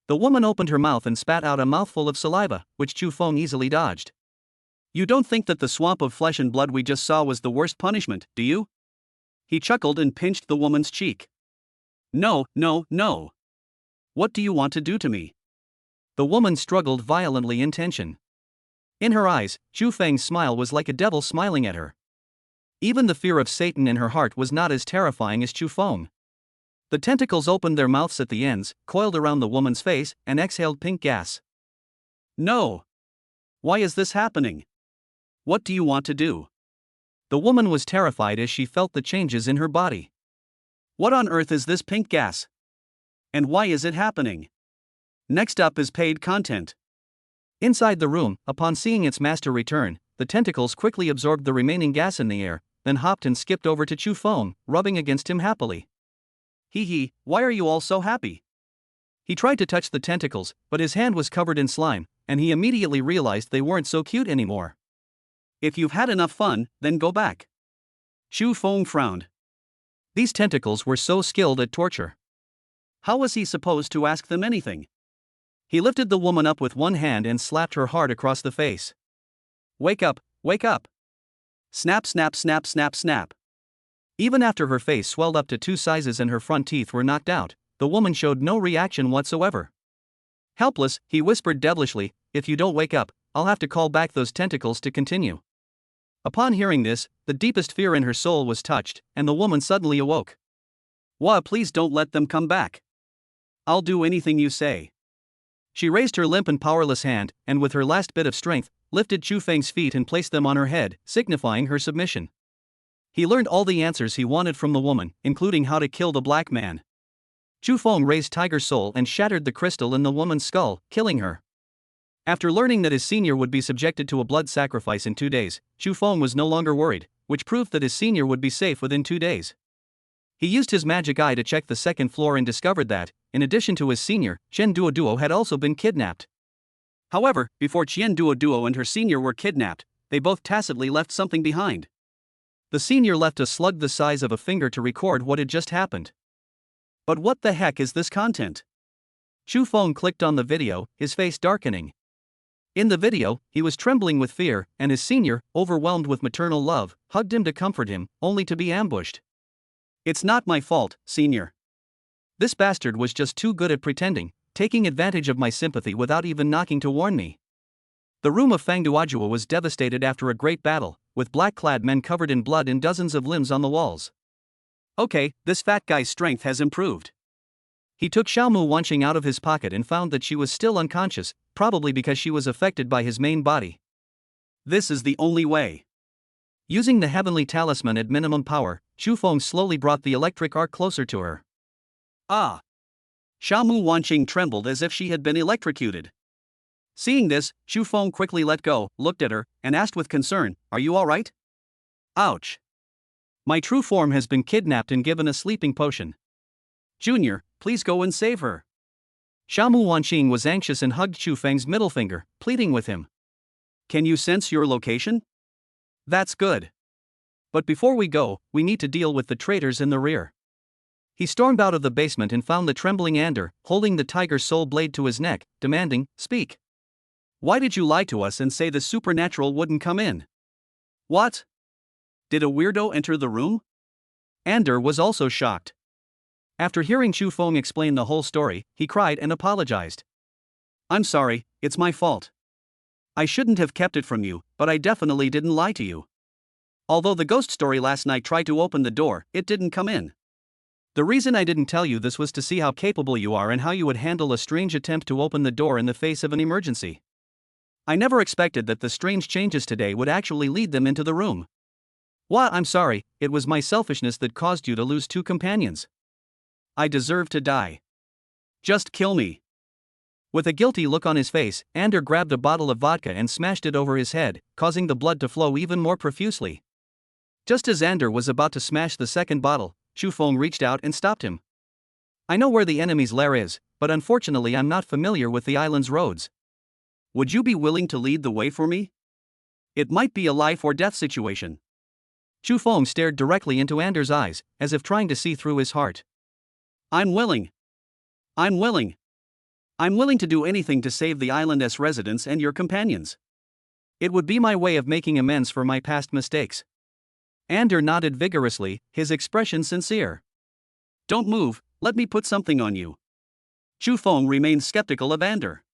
The woman opened her mouth and spat out a mouthful of saliva, which Chu Feng easily dodged. You don't think that the swamp of flesh and blood we just saw was the worst punishment, do you? He chuckled and pinched the woman's cheek. No. What do you want to do to me? The woman struggled violently in tension. In her eyes, Chu Feng's smile was like a devil smiling at her. Even the fear of Satan in her heart was not as terrifying as Chu Feng. The tentacles opened their mouths at the ends, coiled around the woman's face, and exhaled pink gas. No. Why is this happening? What do you want to do? The woman was terrified as she felt the changes in her body. What on earth is this pink gas? And why is it happening? Next up is paid content. Inside the room, upon seeing its master return, the tentacles quickly absorbed the remaining gas in the air, then hopped and skipped over to Chu Feng, rubbing against him happily. Hee, why are you all so happy? He tried to touch the tentacles, but his hand was covered in slime, and he immediately realized they weren't so cute anymore. If you've had enough fun, then go back. Chu Feng frowned. These tentacles were so skilled at torture. How was he supposed to ask them anything? He lifted the woman up with one hand and slapped her hard across the face. Wake up, wake up. Snap, snap, snap, snap, snap. Even after her face swelled up to 2 sizes and her front teeth were knocked out, the woman showed no reaction whatsoever. Helpless, he whispered devilishly, "If you don't wake up, I'll have to call back those tentacles to continue." Upon hearing this, the deepest fear in her soul was touched, and the woman suddenly awoke. Wah, please don't let them come back. I'll do anything you say. She raised her limp and powerless hand, and with her last bit of strength, lifted Chu Feng's feet and placed them on her head, signifying her submission. He learned all the answers he wanted from the woman, including how to kill the black man. Chu Feng raised Tiger Soul and shattered the crystal in the woman's skull, killing her. After learning that his senior would be subjected to a blood sacrifice in 2 days, Chu Feng was no longer worried, which proved that his senior would be safe within 2 days. He used his magic eye to check the second floor and discovered that, in addition to his senior, Chen Duoduo had also been kidnapped. However, before Chen Duoduo and her senior were kidnapped, they both tacitly left something behind. The senior left a slug the size of a finger to record what had just happened. But what the heck is this content? Chu Feng clicked on the video, his face darkening. In the video, he was trembling with fear, and his senior, overwhelmed with maternal love, hugged him to comfort him, only to be ambushed. It's not my fault, senior. This bastard was just too good at pretending, taking advantage of my sympathy without even knocking to warn me. The room of Fangduajua was devastated after a great battle, with black-clad men covered in blood and dozens of limbs on the walls. Okay, this fat guy's strength has improved. He took Xiaomu Wanqing out of his pocket and found that she was still unconscious, probably because she was affected by his main body. This is the only way. Using the heavenly talisman at minimum power, Chu Feng slowly brought the electric arc closer to her. Ah! Xiaomu Wanqing trembled as if she had been electrocuted. Seeing this, Chu Feng quickly let go, looked at her, and asked with concern, "Are you alright?" Ouch! My true form has been kidnapped and given a sleeping potion. Junior, please go and save her. Xiaomu Wanqing was anxious and hugged Chu Feng's middle finger, pleading with him. Can you sense your location? That's good. But before we go, we need to deal with the traitors in the rear. He stormed out of the basement and found the trembling Ander, holding the tiger soul blade to his neck, demanding, "Speak. Why did you lie to us and say the supernatural wouldn't come in? What? Did a weirdo enter the room?" Ander was also shocked. After hearing Chu Feng explain the whole story, he cried and apologized. "I'm sorry, it's my fault. I shouldn't have kept it from you, but I definitely didn't lie to you. Although the ghost story last night tried to open the door, it didn't come in. The reason I didn't tell you this was to see how capable you are and how you would handle a strange attempt to open the door in the face of an emergency. I never expected that the strange changes today would actually lead them into the room. What? I'm sorry, it was my selfishness that caused you to lose 2 companions. I deserve to die. Just kill me." With a guilty look on his face, Ander grabbed a bottle of vodka and smashed it over his head, causing the blood to flow even more profusely. Just as Ander was about to smash the second bottle, Chu Feng reached out and stopped him. "I know where the enemy's lair is, but unfortunately I'm not familiar with the island's roads. Would you be willing to lead the way for me? It might be a life or death situation." Chu Feng stared directly into Ander's eyes, as if trying to see through his heart. "I'm willing. I'm willing. I'm willing to do anything to save the island's residents and your companions. It would be my way of making amends for my past mistakes." Ander nodded vigorously, his expression sincere. "Don't move, let me put something on you." Chu Feng remained skeptical of Ander.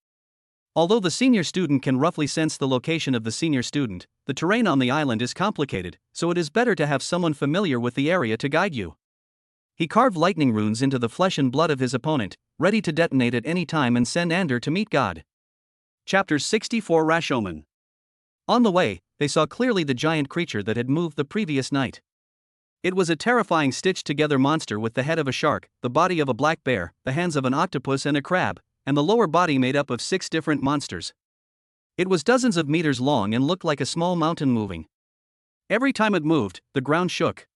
Although the senior student can roughly sense the location of the senior student, the terrain on the island is complicated, so it is better to have someone familiar with the area to guide you. He carved lightning runes into the flesh and blood of his opponent, ready to detonate at any time and send Ander to meet God. Chapter 64 Rashomon. On the way, they saw clearly the giant creature that had moved the previous night. It was a terrifying stitched-together monster with the head of a shark, the body of a black bear, the hands of an octopus and a crab, and the lower body made up of 6 different monsters. It was dozens of meters long and looked like a small mountain moving. Every time it moved, the ground shook.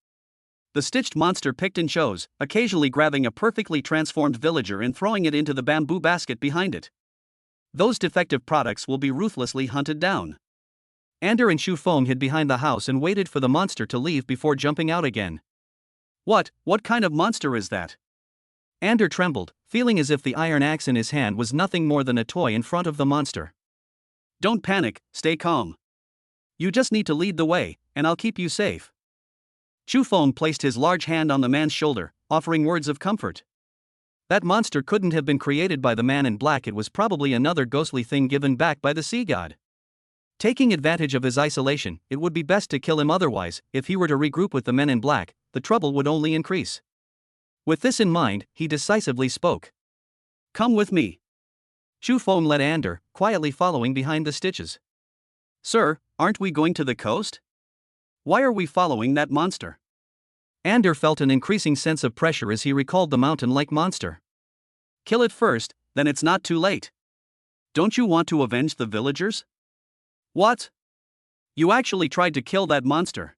The stitched monster picked and chose, occasionally grabbing a perfectly transformed villager and throwing it into the bamboo basket behind it. Those defective products will be ruthlessly hunted down. Ander and Chu Feng hid behind the house and waited for the monster to leave before jumping out again. What kind of monster is that?" Ander trembled, feeling as if the iron axe in his hand was nothing more than a toy in front of the monster. "Don't panic, stay calm. You just need to lead the way, and I'll keep you safe." Chu Feng placed his large hand on the man's shoulder, offering words of comfort. That monster couldn't have been created by the man in black, it was probably another ghostly thing given back by the sea god. Taking advantage of his isolation, it would be best to kill him, otherwise, if he were to regroup with the men in black, the trouble would only increase. With this in mind, he decisively spoke. "Come with me." Chu Feng led Ander, quietly following behind the stitches. "Sir, aren't we going to the coast? Why are we following that monster?" Ander felt an increasing sense of pressure as he recalled the mountain-like monster. "Kill it first, then it's not too late. Don't you want to avenge the villagers?" "What? You actually tried to kill that monster?"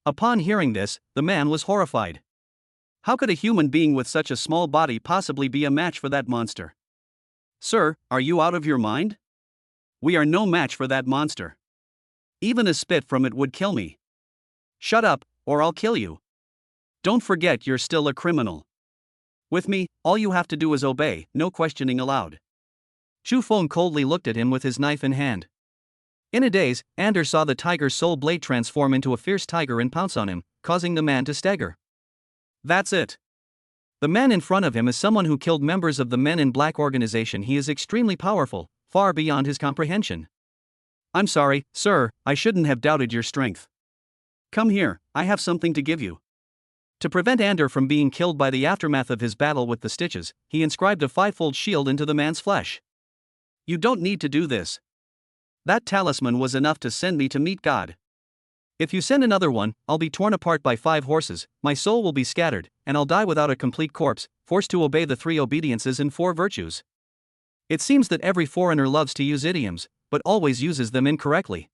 Upon hearing this, the man was horrified. How could a human being with such a small body possibly be a match for that monster? "Sir, are you out of your mind? We are no match for that monster. Even a spit from it would kill me." "Shut up, or I'll kill you. Don't forget you're still a criminal. With me, all you have to do is obey, no questioning allowed." Chu Feng coldly looked at him with his knife in hand. In a daze, Ander saw the tiger's soul blade transform into a fierce tiger and pounce on him, causing the man to stagger. That's it. The man in front of him is someone who killed members of the Men in Black organization. He is extremely powerful, far beyond his comprehension. I'm sorry, sir, I shouldn't have doubted your strength. Come here, I have something to give you. To prevent Ander from being killed by the aftermath of his battle with the Stitches, he inscribed a fivefold shield into the man's flesh. You don't need to do this. That talisman was enough to send me to meet God. If you send another one, I'll be torn apart by 5 horses, my soul will be scattered, and I'll die without a complete corpse, forced to obey the 3 obediences and 4 virtues. It seems that every foreigner loves to use idioms, but always uses them incorrectly.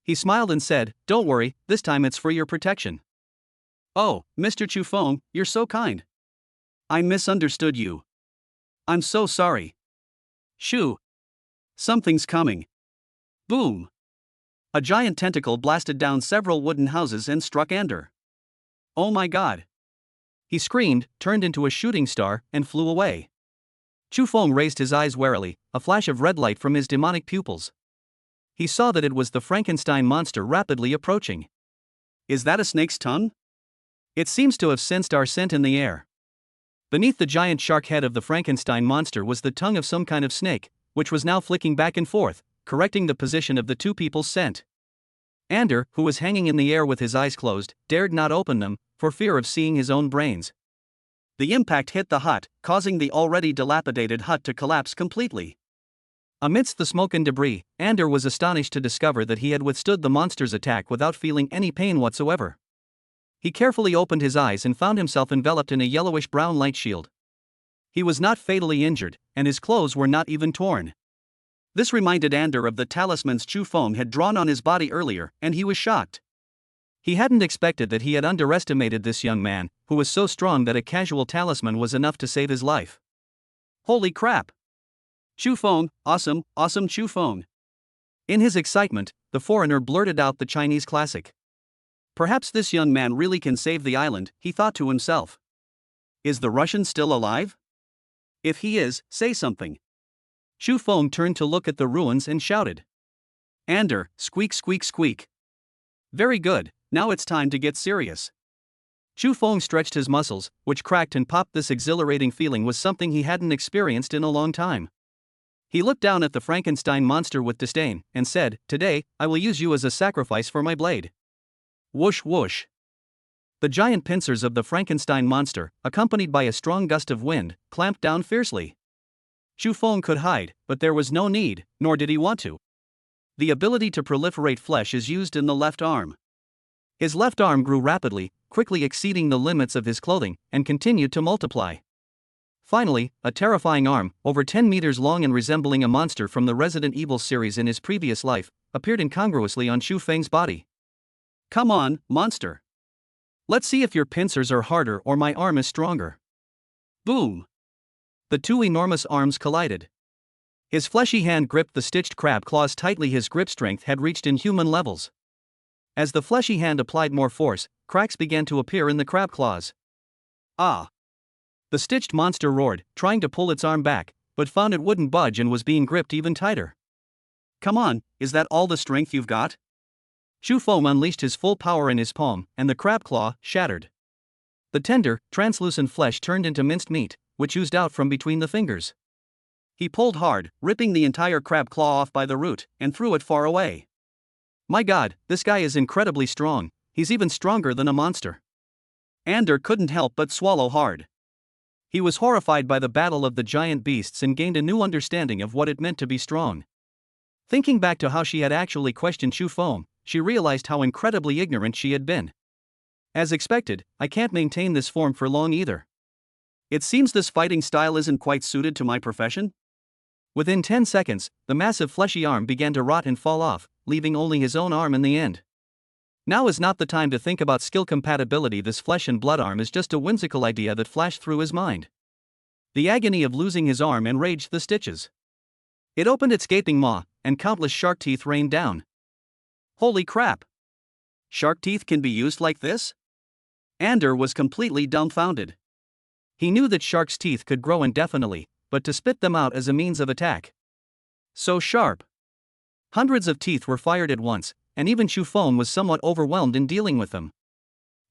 He smiled and said, "Don't worry, this time it's for your protection." Oh, Mr. Chu Feng, you're so kind. I misunderstood you. I'm so sorry. Shoo. Something's coming. Boom. A giant tentacle blasted down several wooden houses and struck Ander. Oh my god. He screamed, turned into a shooting star, and flew away. Chu Feng raised his eyes warily, a flash of red light from his demonic pupils. He saw that it was the Frankenstein monster rapidly approaching. Is that a snake's tongue? It seems to have sensed our scent in the air. Beneath the giant shark head of the Frankenstein monster was the tongue of some kind of snake, which was now flicking back and forth, correcting the position of the 2 people's scent. Ander, who was hanging in the air with his eyes closed, dared not open them, for fear of seeing his own brains. The impact hit the hut, causing the already dilapidated hut to collapse completely. Amidst the smoke and debris, Ander was astonished to discover that he had withstood the monster's attack without feeling any pain whatsoever. He carefully opened his eyes and found himself enveloped in a yellowish-brown light shield. He was not fatally injured, and his clothes were not even torn. This reminded Ander of the talismans Chu Feng had drawn on his body earlier, and he was shocked. He hadn't expected that he had underestimated this young man, who was so strong that a casual talisman was enough to save his life. Holy crap! Chu Feng, awesome, awesome Chu Feng. In his excitement, the foreigner blurted out the Chinese classic. Perhaps this young man really can save the island, he thought to himself. Is the Russian still alive? If he is, say something. Chu Feng turned to look at the ruins and shouted. Ander, squeak squeak squeak. Very good, now it's time to get serious. Chu Feng stretched his muscles, which cracked and popped. This exhilarating feeling was something he hadn't experienced in a long time. He looked down at the Frankenstein monster with disdain, and said, "Today, I will use you as a sacrifice for my blade." Whoosh whoosh. The giant pincers of the Frankenstein monster, accompanied by a strong gust of wind, clamped down fiercely. Chu Feng could hide, but there was no need, nor did he want to. The ability to proliferate flesh is used in the left arm. His left arm grew rapidly, quickly exceeding the limits of his clothing, and continued to multiply. Finally, a terrifying arm, over 10 meters long and resembling a monster from the Resident Evil series in his previous life, appeared incongruously on Chu Feng's body. Come on, monster. Let's see if your pincers are harder or my arm is stronger. Boom. The 2 enormous arms collided. His fleshy hand gripped the stitched crab claws tightly. His grip strength had reached inhuman levels. As the fleshy hand applied more force, cracks began to appear in the crab claws. Ah! The stitched monster roared, trying to pull its arm back, but found it wouldn't budge and was being gripped even tighter. Come on, is that all the strength you've got? Chu Feng unleashed his full power in his palm, and the crab claw shattered. The tender, translucent flesh turned into minced meat, which oozed out from between the fingers. He pulled hard, ripping the entire crab claw off by the root, and threw it far away. My god, this guy is incredibly strong, he's even stronger than a monster. Ander couldn't help but swallow hard. He was horrified by the battle of the giant beasts and gained a new understanding of what it meant to be strong. Thinking back to how she had actually questioned Chu Feng, she realized how incredibly ignorant she had been. As expected, I can't maintain this form for long either. It seems this fighting style isn't quite suited to my profession. Within 10 seconds, the massive fleshy arm began to rot and fall off, leaving only his own arm in the end. Now is not the time to think about skill compatibility. This flesh and blood arm is just a whimsical idea that flashed through his mind. The agony of losing his arm enraged the Stitches. It opened its gaping maw, and countless shark teeth rained down. Holy crap! Shark teeth can be used like this? Ander was completely dumbfounded. He knew that sharks' teeth could grow indefinitely, but to spit them out as a means of attack, So sharp. Hundreds of teeth were fired at once, and even Chu Feng was somewhat overwhelmed in dealing with them.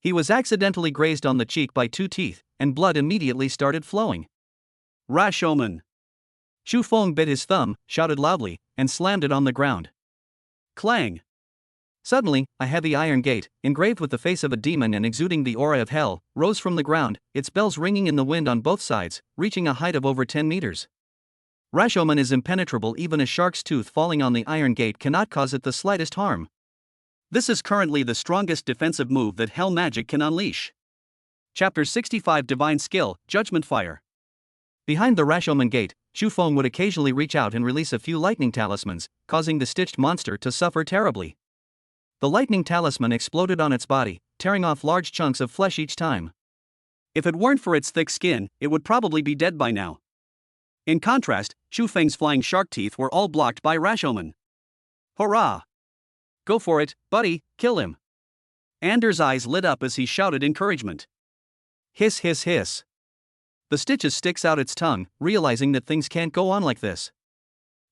He was accidentally grazed on the cheek by 2 teeth, and blood immediately started flowing. Rashomon! Chu Feng bit his thumb, shouted loudly, and slammed it on the ground. Clang! Suddenly, a heavy iron gate, engraved with the face of a demon and exuding the aura of hell, rose from the ground, its bells ringing in the wind on both sides, reaching a height of over 10 meters. Rashomon is impenetrable. Even a shark's tooth falling on the iron gate cannot cause it the slightest harm. This is currently the strongest defensive move that Hell Magic can unleash. Chapter 65 Divine Skill, Judgment Fire. Behind the Rashomon gate, Chu Feng would occasionally reach out and release a few lightning talismans, causing the stitched monster to suffer terribly. The lightning talisman exploded on its body, tearing off large chunks of flesh each time. If it weren't for its thick skin, it would probably be dead by now. In contrast, Chu Feng's flying shark teeth were all blocked by Rashomon. Hurrah! Go for it, buddy, kill him. Ander's eyes lit up as he shouted encouragement. Hiss hiss hiss. The Stitches sticks out its tongue, realizing that things can't go on like this.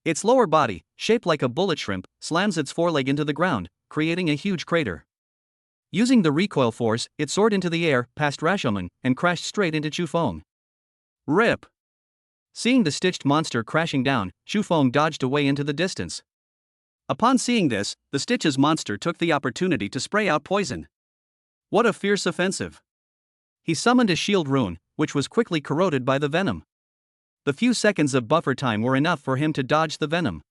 Its lower body, shaped like a bullet shrimp, slams its foreleg into the ground, creating a huge crater. Using the recoil force, it soared into the air, past Rashomon, and crashed straight into Chu Feng. Rip! Seeing the stitched monster crashing down, Chu Feng dodged away into the distance. Upon seeing this, the Stitches monster took the opportunity to spray out poison. What a fierce offensive! He summoned a shield rune, which was quickly corroded by the venom. The few seconds of buffer time were enough for him to dodge the venom.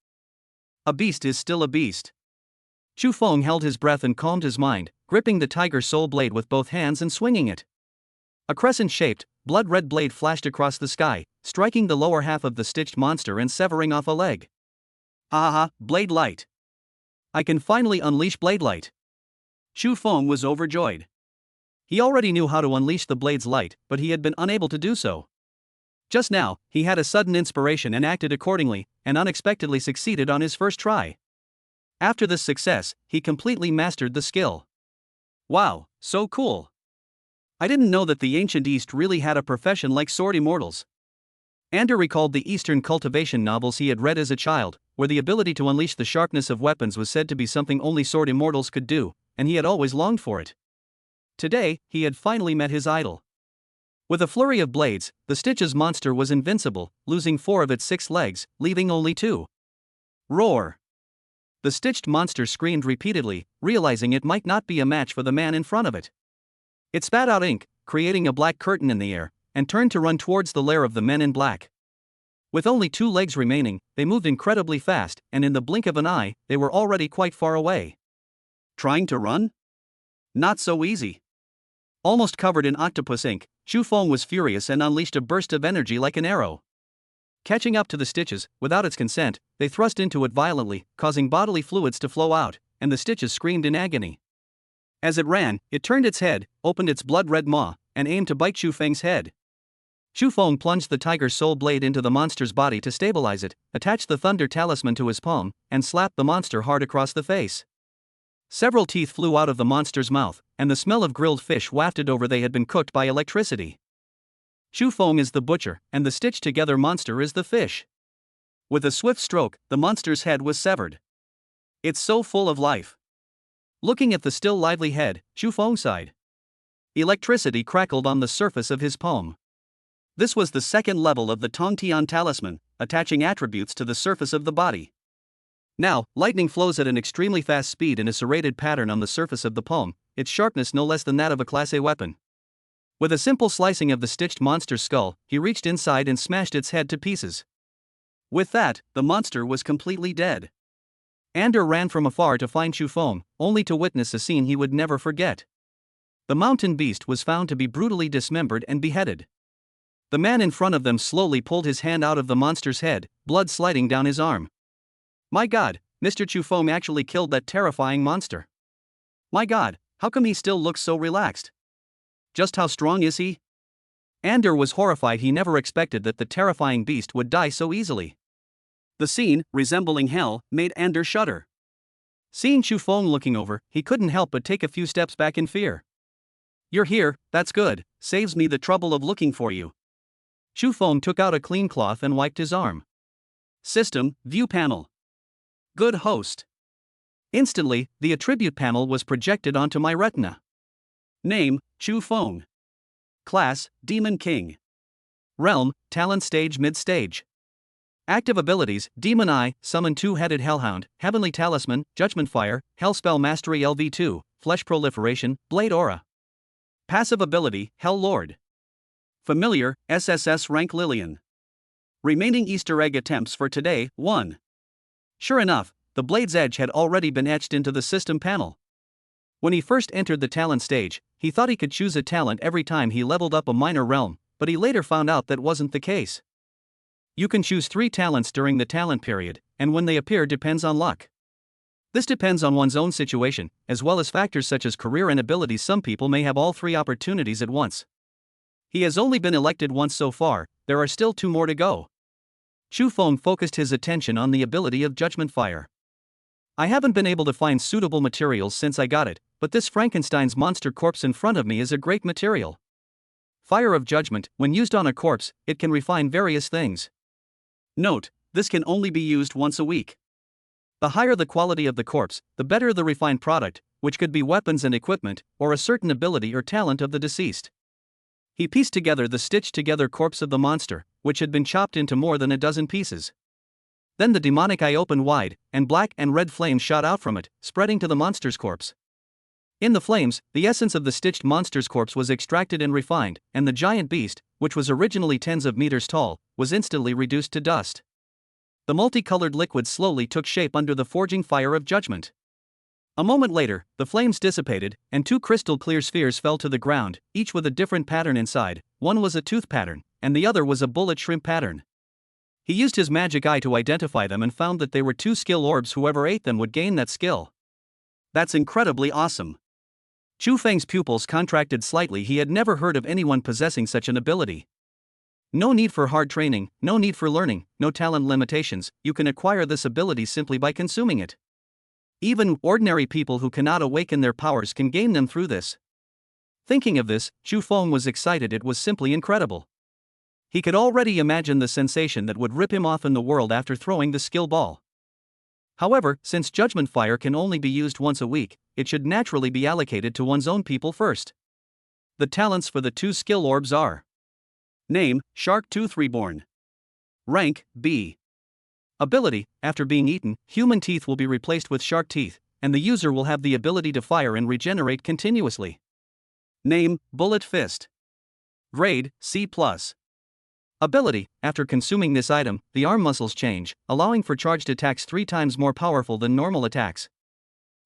A beast is still a beast. Chu Feng held his breath and calmed his mind, gripping the tiger soul blade with both hands and swinging it. A crescent-shaped, blood-red blade flashed across the sky, striking the lower half of the stitched monster and severing off a leg. Aha, Blade Light! I can finally unleash Blade Light! Chu Feng was overjoyed. He already knew how to unleash the blade's light, but he had been unable to do so. Just now, he had a sudden inspiration and acted accordingly, and unexpectedly succeeded on his first try. After this success, he completely mastered the skill. Wow, so cool! I didn't know that the ancient East really had a profession like sword immortals. Ander recalled the Eastern cultivation novels he had read as a child, where the ability to unleash the sharpness of weapons was said to be something only sword immortals could do, and he had always longed for it. Today, he had finally met his idol. With a flurry of blades, the Stitches monster was invincible, losing 4 of its 6 legs, leaving only 2. Roar! The stitched monster screamed repeatedly, realizing it might not be a match for the man in front of it. It spat out ink, creating a black curtain in the air, and turned to run towards the lair of the men in black. With only 2 legs remaining, they moved incredibly fast, and in the blink of an eye, they were already quite far away. Trying to run? Not so easy. Almost covered in octopus ink, Chu Feng was furious and unleashed a burst of energy like an arrow. Catching up to the Stitches, without its consent, they thrust into it violently, causing bodily fluids to flow out, and the Stitches screamed in agony. As it ran, it turned its head, opened its blood-red maw, and aimed to bite Chu Feng's head. Chu Feng plunged the tiger's soul blade into the monster's body to stabilize it, attached the thunder talisman to his palm, and slapped the monster hard across the face. Several teeth flew out of the monster's mouth, and the smell of grilled fish wafted over. They had been cooked by electricity. Chu Feng is the butcher, and the stitched-together monster is the fish. With a swift stroke, the monster's head was severed. It's so full of life. Looking at the still lively head, Chu Feng sighed. Electricity crackled on the surface of his palm. This was the second level of the Tongtian talisman, attaching attributes to the surface of the body. Now, lightning flows at an extremely fast speed in a serrated pattern on the surface of the palm, its sharpness no less than that of a Class A weapon. With a simple slicing of the stitched monster's skull, he reached inside and smashed its head to pieces. With that, the monster was completely dead. Ander ran from afar to find Chu Feng, only to witness a scene he would never forget. The mountain beast was found to be brutally dismembered and beheaded. The man in front of them slowly pulled his hand out of the monster's head, blood sliding down his arm. My God, Mr. Chu Feng actually killed that terrifying monster. My God, how come he still looks so relaxed? Just how strong is he? Ander was horrified. He never expected that the terrifying beast would die so easily. The scene, resembling hell, made Ander shudder. Seeing Chu Feng looking over, he couldn't help but take a few steps back in fear. You're here, that's good, saves me the trouble of looking for you. Chu Feng took out a clean cloth and wiped his arm. System, View Panel. Good host. Instantly, the attribute panel was projected onto my retina. Name, Chu Feng. Class, Demon King. Realm, Talent Stage Mid-Stage. Active abilities, Demon Eye, Summon Two-Headed Hellhound, Heavenly Talisman, Judgment Fire, Hellspell Mastery LV2, Flesh Proliferation, Blade Aura. Passive ability, Hell Lord. Familiar, SSS-rank Lillian. Remaining Easter egg attempts for today, 1. Sure enough, the blade's edge had already been etched into the system panel. When he first entered the talent stage, he thought he could choose a talent every time he leveled up a minor realm, but he later found out that wasn't the case. You can choose 3 talents during the talent period, and when they appear depends on luck. This depends on one's own situation, as well as factors such as career and abilities. Some people may have all 3 opportunities at once. He has only been elected once so far, there are still 2 more to go. Chu Feng focused his attention on the ability of Judgment Fire. I haven't been able to find suitable materials since I got it, but this Frankenstein's monster corpse in front of me is a great material. Fire of Judgment, when used on a corpse, it can refine various things. Note, this can only be used once a week. The higher the quality of the corpse, the better the refined product, which could be weapons and equipment, or a certain ability or talent of the deceased. He pieced together the stitched-together corpse of the monster, which had been chopped into more than a dozen pieces. Then the demonic eye opened wide, and black and red flames shot out from it, spreading to the monster's corpse. In the flames, the essence of the stitched monster's corpse was extracted and refined, and the giant beast, which was originally tens of meters tall, was instantly reduced to dust. The multicolored liquid slowly took shape under the forging fire of judgment. A moment later, the flames dissipated, and 2 crystal clear spheres fell to the ground, each with a different pattern inside. One was a tooth pattern, and the other was a bullet shrimp pattern. He used his magic eye to identify them and found that they were 2 skill orbs. Whoever ate them would gain that skill. That's incredibly awesome. Chu Feng's pupils contracted slightly. He had never heard of anyone possessing such an ability. No need for hard training, no need for learning, no talent limitations. You can acquire this ability simply by consuming it. Even ordinary people who cannot awaken their powers can gain them through this. Thinking of this, Chu Feng was excited. It was simply incredible. He could already imagine the sensation that would rip him off in the world after throwing the skill ball. However, since Judgment Fire can only be used once a week, it should naturally be allocated to one's own people first. The talents for the 2 skill orbs are: Name, Shark Tooth Reborn. Rank, B. Ability, after being eaten, human teeth will be replaced with shark teeth, and the user will have the ability to fire and regenerate continuously. Name, Bullet Fist. Grade, C+. Ability, after consuming this item, the arm muscles change, allowing for charged attacks 3 times more powerful than normal attacks.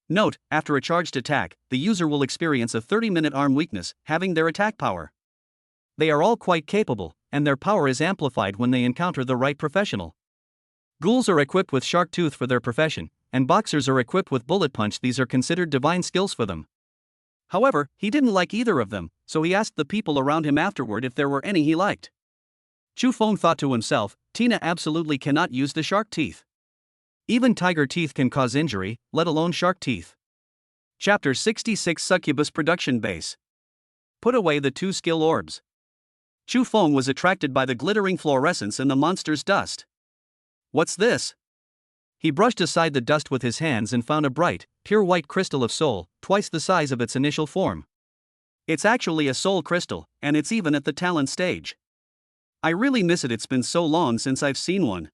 Note, after a charged attack, the user will experience a 30-minute arm weakness, having their attack power. They are all quite capable, and their power is amplified when they encounter the right professional. Ghouls are equipped with shark tooth for their profession, and boxers are equipped with bullet punch. These are considered divine skills for them. However, he didn't like either of them, so he asked the people around him afterward if there were any he liked. Chu Feng thought to himself, Tina absolutely cannot use the shark teeth. Even tiger teeth can cause injury, let alone shark teeth. Chapter 66 Succubus Production Base. Put away the 2 skill orbs. Chu Feng was attracted by the glittering fluorescence in the monster's dust. What's this? He brushed aside the dust with his hands and found a bright, pure white crystal of soul, twice the size of its initial form. It's actually a soul crystal, and it's even at the talent stage. I really miss it. It's been so long since I've seen one.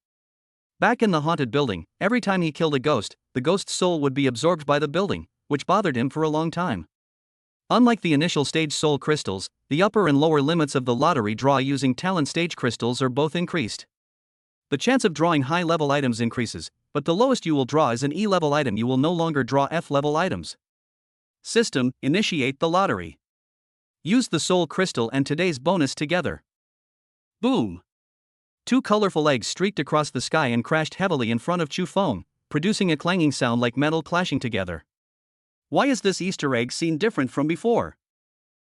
Back in the haunted building, every time he killed a ghost, the ghost's soul would be absorbed by the building, which bothered him for a long time. Unlike the initial stage soul crystals, the upper and lower limits of the lottery draw using talent stage crystals are both increased. The chance of drawing high-level items increases, but the lowest you will draw is an E-level item. You will no longer draw F-level items. System, initiate the lottery. Use the soul crystal and today's bonus together. Boom! 2 colorful eggs streaked across the sky and crashed heavily in front of Chu Feng, producing a clanging sound like metal clashing together. Why is this Easter egg scene different from before?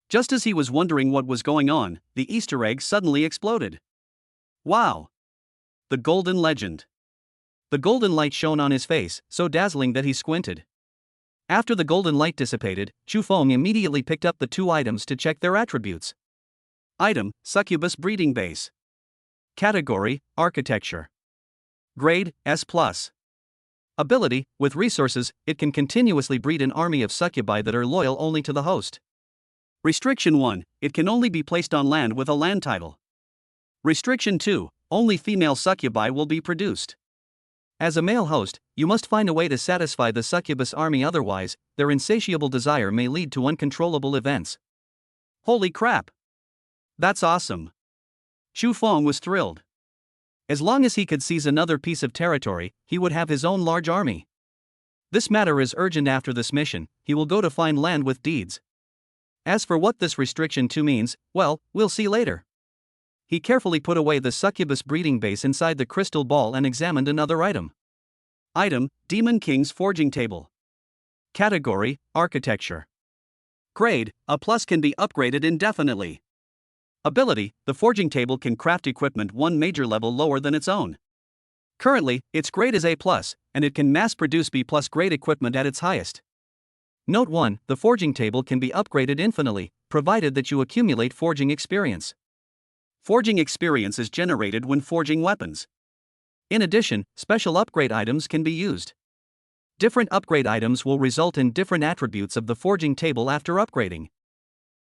Just as he was wondering what was going on, the Easter egg suddenly exploded. Wow! The Golden Legend. The golden light shone on his face, so dazzling that he squinted. After the golden light dissipated, Chu Feng immediately picked up the 2 items to check their attributes. Item, Succubus Breeding Base. Category, Architecture. Grade, S+. Ability, with resources, it can continuously breed an army of succubi that are loyal only to the host. Restriction 1, it can only be placed on land with a land title. Restriction 2, only female succubi will be produced. As a male host, you must find a way to satisfy the succubus army, otherwise, their insatiable desire may lead to uncontrollable events. Holy crap! That's awesome! Chu Feng was thrilled. As long as he could seize another piece of territory, he would have his own large army. This matter is urgent. After this mission, he will go to find land with deeds. As for what this restriction 2 means, well, we'll see later. He carefully put away the succubus breeding base inside the crystal ball and examined another item. Item, Demon King's Forging Table. Category, Architecture. Grade, A+, can be upgraded indefinitely. Ability, the forging table can craft equipment 1 major level lower than its own. Currently, its grade is A+, and it can mass-produce B+ grade equipment at its highest. Note 1, the forging table can be upgraded infinitely, provided that you accumulate forging experience. Forging experience is generated when forging weapons. In addition, special upgrade items can be used. Different upgrade items will result in different attributes of the forging table after upgrading.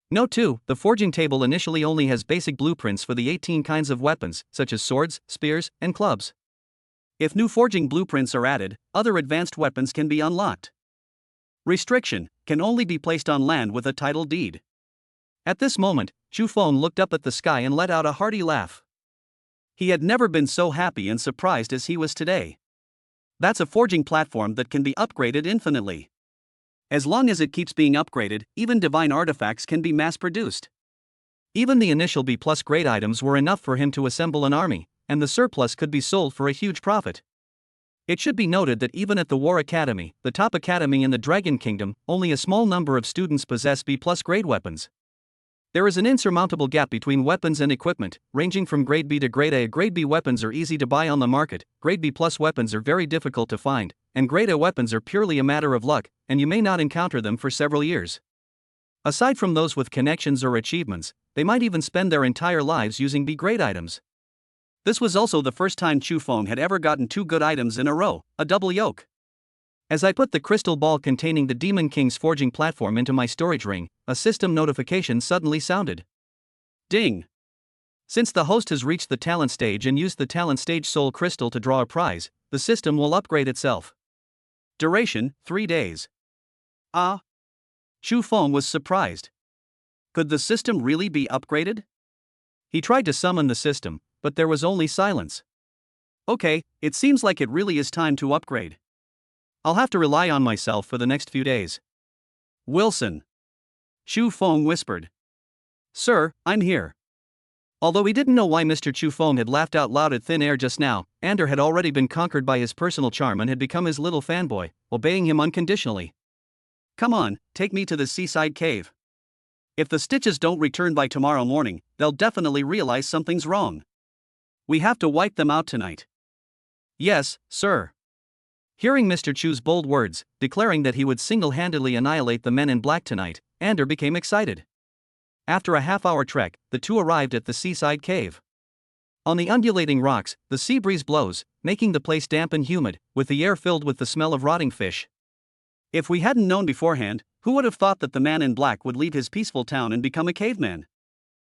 Note 2, the forging table initially only has basic blueprints for the 18 kinds of weapons, such as swords, spears, and clubs. If new forging blueprints are added, other advanced weapons can be unlocked. Restriction, can only be placed on land with a title deed. At this moment, Chu Feng looked up at the sky and let out a hearty laugh. He had never been so happy and surprised as he was today. That's a forging platform that can be upgraded infinitely. As long as it keeps being upgraded, even divine artifacts can be mass-produced. Even the initial B+ grade items were enough for him to assemble an army, and the surplus could be sold for a huge profit. It should be noted that even at the War Academy, the top academy in the Dragon Kingdom, only a small number of students possess B+ grade weapons. There is an insurmountable gap between weapons and equipment, ranging from grade B to grade A. Grade B weapons are easy to buy on the market, grade B+ weapons are very difficult to find, and grade A weapons are purely a matter of luck, and you may not encounter them for several years. Aside from those with connections or achievements, they might even spend their entire lives using B grade items. This was also the first time Chu Feng had ever gotten 2 good items in a row, a double yoke. As I put the crystal ball containing the Demon King's forging platform into my storage ring, a system notification suddenly sounded. Ding! Since the host has reached the talent stage and used the talent stage soul crystal to draw a prize, the system will upgrade itself. Duration, 3 days. Ah! Chu Feng was surprised. Could the system really be upgraded? He tried to summon the system, but there was only silence. Okay, it seems like it really is time to upgrade. I'll have to rely on myself for the next few days. Wilson. Chu Feng whispered. Sir, I'm here. Although he didn't know why Mr. Chu Feng had laughed out loud at thin air just now, Ander had already been conquered by his personal charm and had become his little fanboy, obeying him unconditionally. Come on, take me to the seaside cave. If the Stitches don't return by tomorrow morning, they'll definitely realize something's wrong. We have to wipe them out tonight. Yes, sir. Hearing Mr. Chu's bold words, declaring that he would single-handedly annihilate the men in black tonight, Ander became excited. After a half-hour trek, the two arrived at the seaside cave. On the undulating rocks, the sea breeze blows, making the place damp and humid, with the air filled with the smell of rotting fish. If we hadn't known beforehand, who would have thought that the man in black would leave his peaceful town and become a caveman?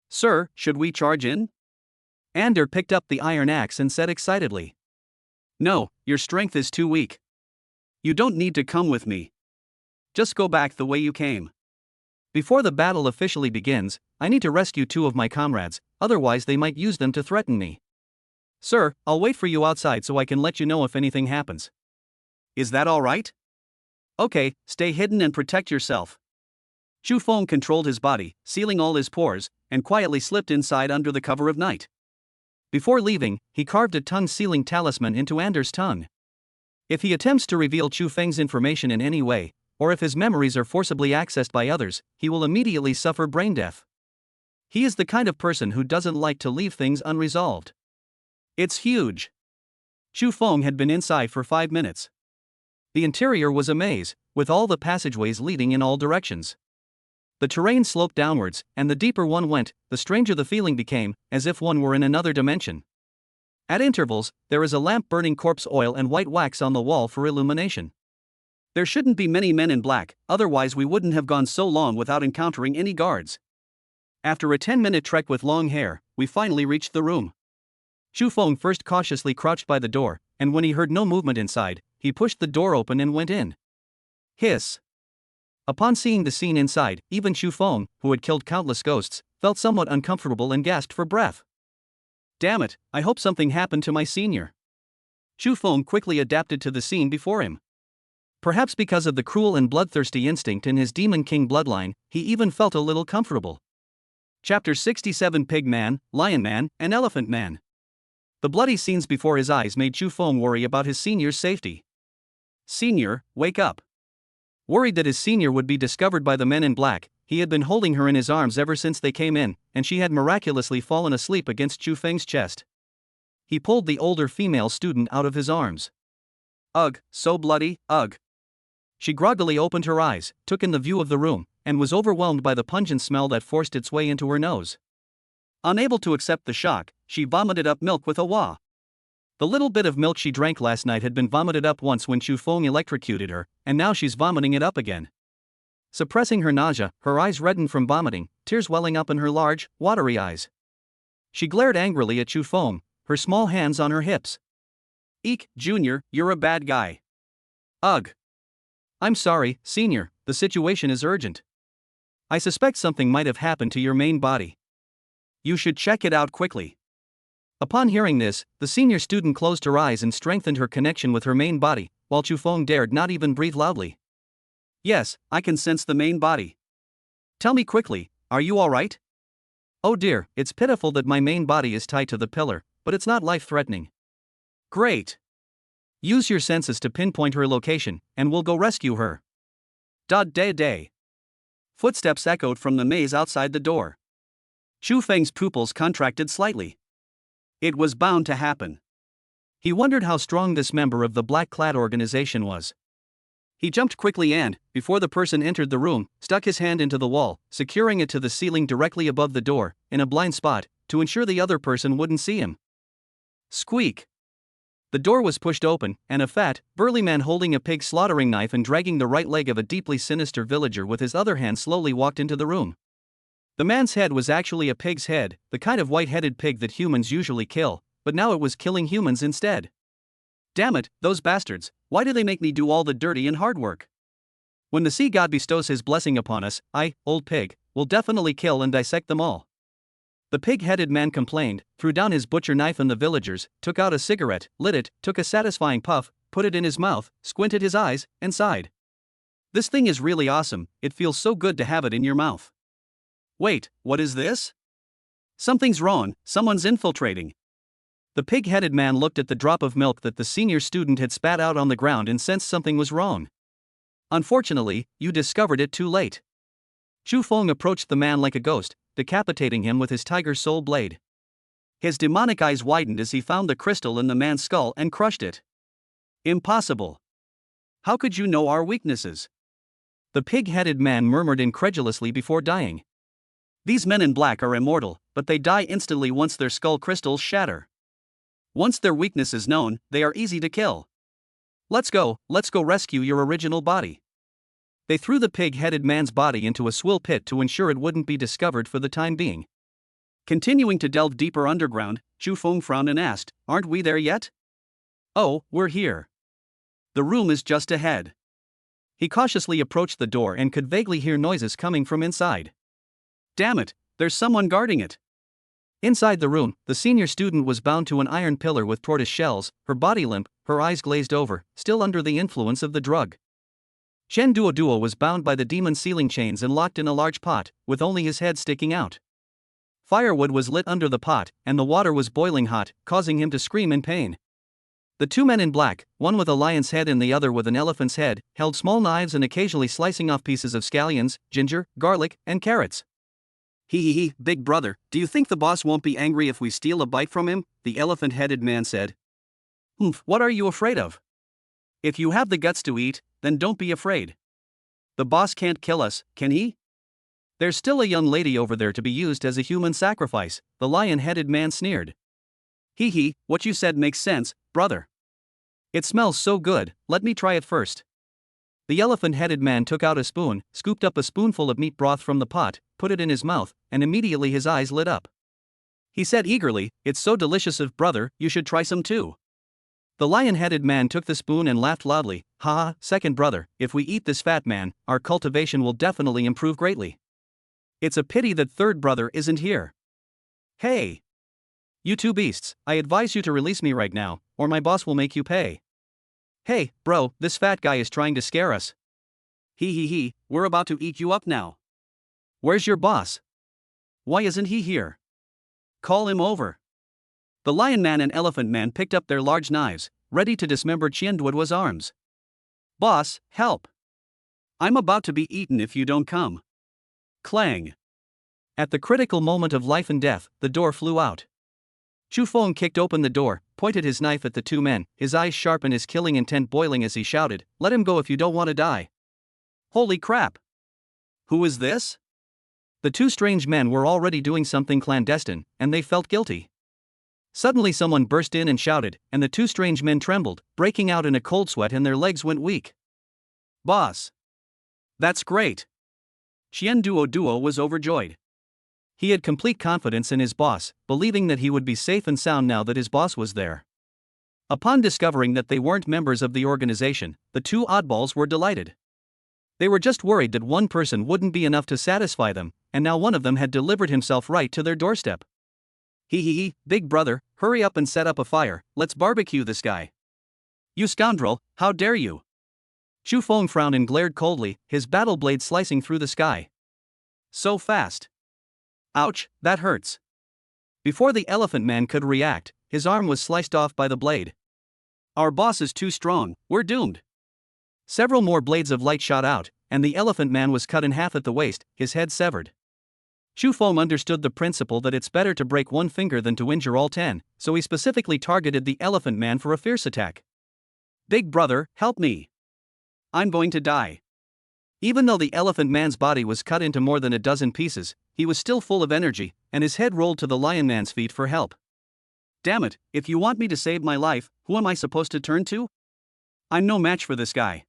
Sir, should we charge in? Ander picked up the iron axe and said excitedly. No, your strength is too weak. You don't need to come with me. Just go back the way you came. Before the battle officially begins, I need to rescue 2 of my comrades, otherwise they might use them to threaten me. Sir, I'll wait for you outside so I can let you know if anything happens. Is that all right? Okay, stay hidden and protect yourself. Chu Feng controlled his body, sealing all his pores, and quietly slipped inside under the cover of night. Before leaving, he carved a tongue-sealing talisman into Ander's tongue. If he attempts to reveal Chu Feng's information in any way, or if his memories are forcibly accessed by others, he will immediately suffer brain death. He is the kind of person who doesn't like to leave things unresolved. It's huge. Chu Feng had been inside for 5 minutes. The interior was a maze, with all the passageways leading in all directions. The terrain sloped downwards, and the deeper one went, the stranger the feeling became, as if one were in another dimension. At intervals, there is a lamp burning corpse oil and white wax on the wall for illumination. There shouldn't be many men in black, otherwise we wouldn't have gone so long without encountering any guards. After a 10-minute trek with long hair, we finally reached the room. Shufeng first cautiously crouched by the door, and when he heard no movement inside, he pushed the door open and went in. Hiss. Upon seeing the scene inside, even Shufeng, who had killed countless ghosts, felt somewhat uncomfortable and gasped for breath. Damn it, I hope something happened to my senior. Shufeng quickly adapted to the scene before him. Perhaps because of the cruel and bloodthirsty instinct in his Demon King bloodline, he even felt a little comfortable. Chapter 67 Pig Man, Lion Man, and Elephant Man. The bloody scenes before his eyes made Shufeng worry about his senior's safety. Senior, wake up. Worried that his senior would be discovered by the men in black, he had been holding her in his arms ever since they came in, and she had miraculously fallen asleep against Shufeng's chest. He pulled the older female student out of his arms. Ugh, so bloody, ugh. She groggily opened her eyes, took in the view of the room, and was overwhelmed by the pungent smell that forced its way into her nose. Unable to accept the shock, she vomited up milk with a wah. The little bit of milk she drank last night had been vomited up once when Shufeng electrocuted her, and now she's vomiting it up again. Suppressing her nausea, her eyes reddened from vomiting, tears welling up in her large, watery eyes. She glared angrily at Shufeng, her small hands on her hips. Eek, Junior, you're a bad guy. Ugh. I'm sorry, Senior, the situation is urgent. I suspect something might have happened to your main body. You should check it out quickly. Upon hearing this, the senior student closed her eyes and strengthened her connection with her main body, while Shufeng dared not even breathe loudly. Yes, I can sense the main body. Tell me quickly, are you alright? Oh dear, it's pitiful that my main body is tied to the pillar, but it's not life-threatening. Great. Use your senses to pinpoint her location, and we'll go rescue her. Day. Footsteps echoed from the maze outside the door. Shufeng's pupils contracted slightly. It was bound to happen. He wondered how strong this member of the black-clad organization was. He jumped quickly and, before the person entered the room, stuck his hand into the wall, securing it to the ceiling directly above the door, in a blind spot, to ensure the other person wouldn't see him. Squeak. The door was pushed open, and a fat, burly man holding a pig slaughtering knife and dragging the right leg of a deeply sinister villager with his other hand slowly walked into the room. The man's head was actually a pig's head, the kind of white-headed pig that humans usually kill, but now it was killing humans instead. Damn it, those bastards, why do they make me do all the dirty and hard work? When the sea god bestows his blessing upon us, I, old pig, will definitely kill and dissect them all. The pig-headed man complained, threw down his butcher knife on the villagers, took out a cigarette, lit it, took a satisfying puff, put it in his mouth, squinted his eyes, and sighed. This thing is really awesome, it feels so good to have it in your mouth. Wait, what is this? Something's wrong, someone's infiltrating. The pig-headed man looked at the drop of milk that the senior student had spat out on the ground and sensed something was wrong. Unfortunately, you discovered it too late. Shufeng approached the man like a ghost, decapitating him with his tiger soul blade. His demonic eyes widened as he found the crystal in the man's skull and crushed it. Impossible. How could you know our weaknesses? The pig-headed man murmured incredulously before dying. These men in black are immortal, but they die instantly once their skull crystals shatter. Once their weakness is known, they are easy to kill. Let's go rescue your original body. They threw the pig-headed man's body into a swill pit to ensure it wouldn't be discovered for the time being. Continuing to delve deeper underground, Shufeng frowned and asked, "Aren't we there yet?" "Oh, we're here. The room is just ahead." He cautiously approached the door and could vaguely hear noises coming from inside. Damn it, there's someone guarding it. Inside the room, the senior student was bound to an iron pillar with tortoise shells, her body limp, her eyes glazed over, still under the influence of the drug. Shen Duo was bound by the demon ceiling chains and locked in a large pot, with only his head sticking out. Firewood was lit under the pot, and the water was boiling hot, causing him to scream in pain. The two men in black, one with a lion's head and the other with an elephant's head, held small knives and occasionally slicing off pieces of scallions, ginger, garlic, and carrots. He, big brother, do you think the boss won't be angry if we steal a bite from him?" the elephant-headed man said. What are you afraid of? If you have the guts to eat, then don't be afraid. The boss can't kill us, can he? There's still a young lady over there to be used as a human sacrifice, the lion-headed man sneered. Hee hee, what you said makes sense, brother. It smells so good, let me try it first. The elephant-headed man took out a spoon, scooped up a spoonful of meat broth from the pot, put it in his mouth, and immediately his eyes lit up. He said eagerly, "It's so delicious, brother, you should try some too." The lion-headed man took the spoon and laughed loudly. "Ha ha, second brother, if we eat this fat man, our cultivation will definitely improve greatly. It's a pity that third brother isn't here." "Hey! You two beasts, I advise you to release me right now, or my boss will make you pay." "Hey, bro, this fat guy is trying to scare us." "Hee hee hee, we're about to eat you up now." "Where's your boss? Why isn't he here? Call him over." The lion man and elephant man picked up their large knives, ready to dismember Qianduoduo's arms. "Boss, help! I'm about to be eaten if you don't come." Clang! At the critical moment of life and death, the door flew out. Chu Feng kicked open the door, pointed his knife at the two men, his eyes sharp and his killing intent boiling as he shouted, "Let him go if you don't want to die." Holy crap! Who is this? The two strange men were already doing something clandestine, and they felt guilty. Suddenly someone burst in and shouted, and the two strange men trembled, breaking out in a cold sweat and their legs went weak. "Boss! That's great!" Qianduoduo was overjoyed. He had complete confidence in his boss, believing that he would be safe and sound now that his boss was there. Upon discovering that they weren't members of the organization, the two oddballs were delighted. They were just worried that one person wouldn't be enough to satisfy them, and now one of them had delivered himself right to their doorstep. "Hee hee hee, big brother, hurry up and set up a fire, let's barbecue this guy." "You scoundrel, how dare you!" Chu Feng frowned and glared coldly, his battle blade slicing through the sky. "So fast. Ouch, that hurts." Before the elephant man could react, his arm was sliced off by the blade. "Our boss is too strong, we're doomed." Several more blades of light shot out, and the elephant man was cut in half at the waist, his head severed. Chu Feng understood the principle that it's better to break one finger than to injure all 10, so he specifically targeted the elephant man for a fierce attack. "Big brother, help me. I'm going to die." Even though the elephant man's body was cut into more than a dozen pieces, he was still full of energy, and his head rolled to the lion man's feet for help. "Damn it, if you want me to save my life, who am I supposed to turn to? I'm no match for this guy."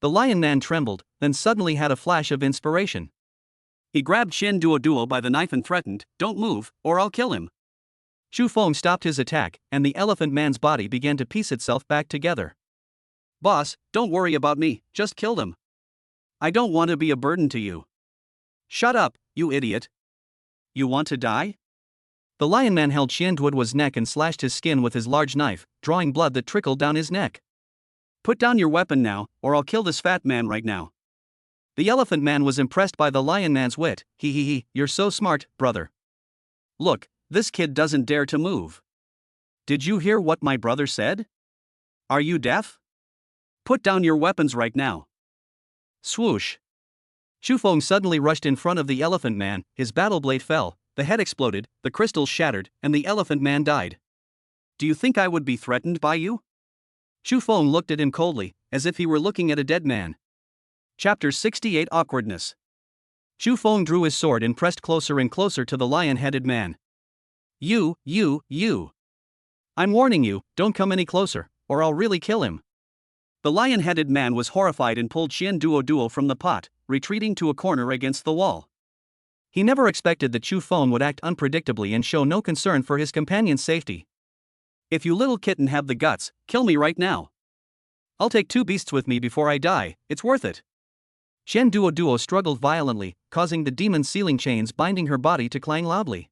The lion man trembled, then suddenly had a flash of inspiration. He grabbed Qianduoduo by the knife and threatened, "Don't move, or I'll kill him." Chu Feng stopped his attack, and the elephant man's body began to piece itself back together. "Boss, don't worry about me, just kill them. I don't want to be a burden to you." "Shut up, you idiot. You want to die?" The lion man held Qianduoduo's neck and slashed his skin with his large knife, drawing blood that trickled down his neck. "Put down your weapon now, or I'll kill this fat man right now." The elephant man was impressed by the lion man's wit. "Hee hee hee, you're so smart, brother. Look, this kid doesn't dare to move. Did you hear what my brother said? Are you deaf? Put down your weapons right now." Swoosh! Chu Feng suddenly rushed in front of the elephant man, his battle blade fell, the head exploded, the crystals shattered, and the elephant man died. "Do you think I would be threatened by you?" Chu Feng looked at him coldly, as if he were looking at a dead man. Chapter 68 Awkwardness. Chu Feng drew his sword and pressed closer and closer to the lion-headed man. You. I'm warning you, don't come any closer, or I'll really kill him." The lion-headed man was horrified and pulled Qianduoduo from the pot, retreating to a corner against the wall. He never expected that Chu Feng would act unpredictably and show no concern for his companion's safety. "If you little kitten have the guts, kill me right now. I'll take two beasts with me before I die, it's worth it." Qianduoduo struggled violently, causing the demon's sealing chains binding her body to clang loudly.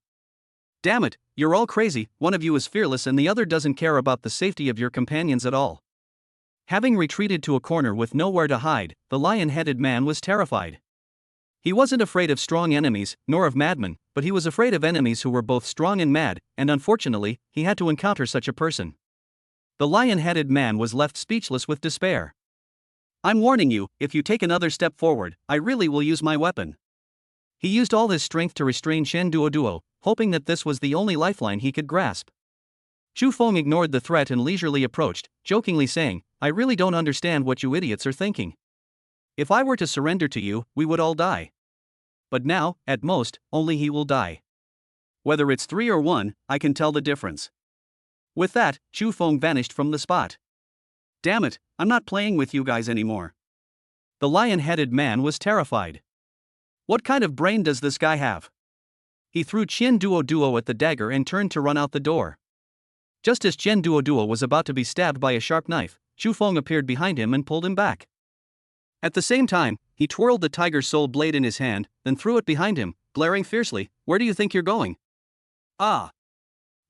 "Damn it, you're all crazy, one of you is fearless and the other doesn't care about the safety of your companions at all." Having retreated to a corner with nowhere to hide, the lion-headed man was terrified. He wasn't afraid of strong enemies, nor of madmen, but he was afraid of enemies who were both strong and mad, and unfortunately, he had to encounter such a person. The lion-headed man was left speechless with despair. "I'm warning you, if you take another step forward, I really will use my weapon." He used all his strength to restrain Qianduoduo, hoping that this was the only lifeline he could grasp. Chu Feng ignored the threat and leisurely approached, jokingly saying, "I really don't understand what you idiots are thinking. If I were to surrender to you, we would all die. But now, at most, only he will die. Whether it's 3 or 1, I can tell the difference. With that, Chu Feng vanished from the spot. Damn it, I'm not playing with you guys anymore. The lion-headed man was terrified. What kind of brain does this guy have? He threw Chen Duo at the dagger and turned to run out the door. Just as Chen Duo was about to be stabbed by a sharp knife, Chu Feng appeared behind him and pulled him back. At the same time, he twirled the tiger soul blade in his hand, then threw it behind him, glaring fiercely. Where do you think you're going? Ah!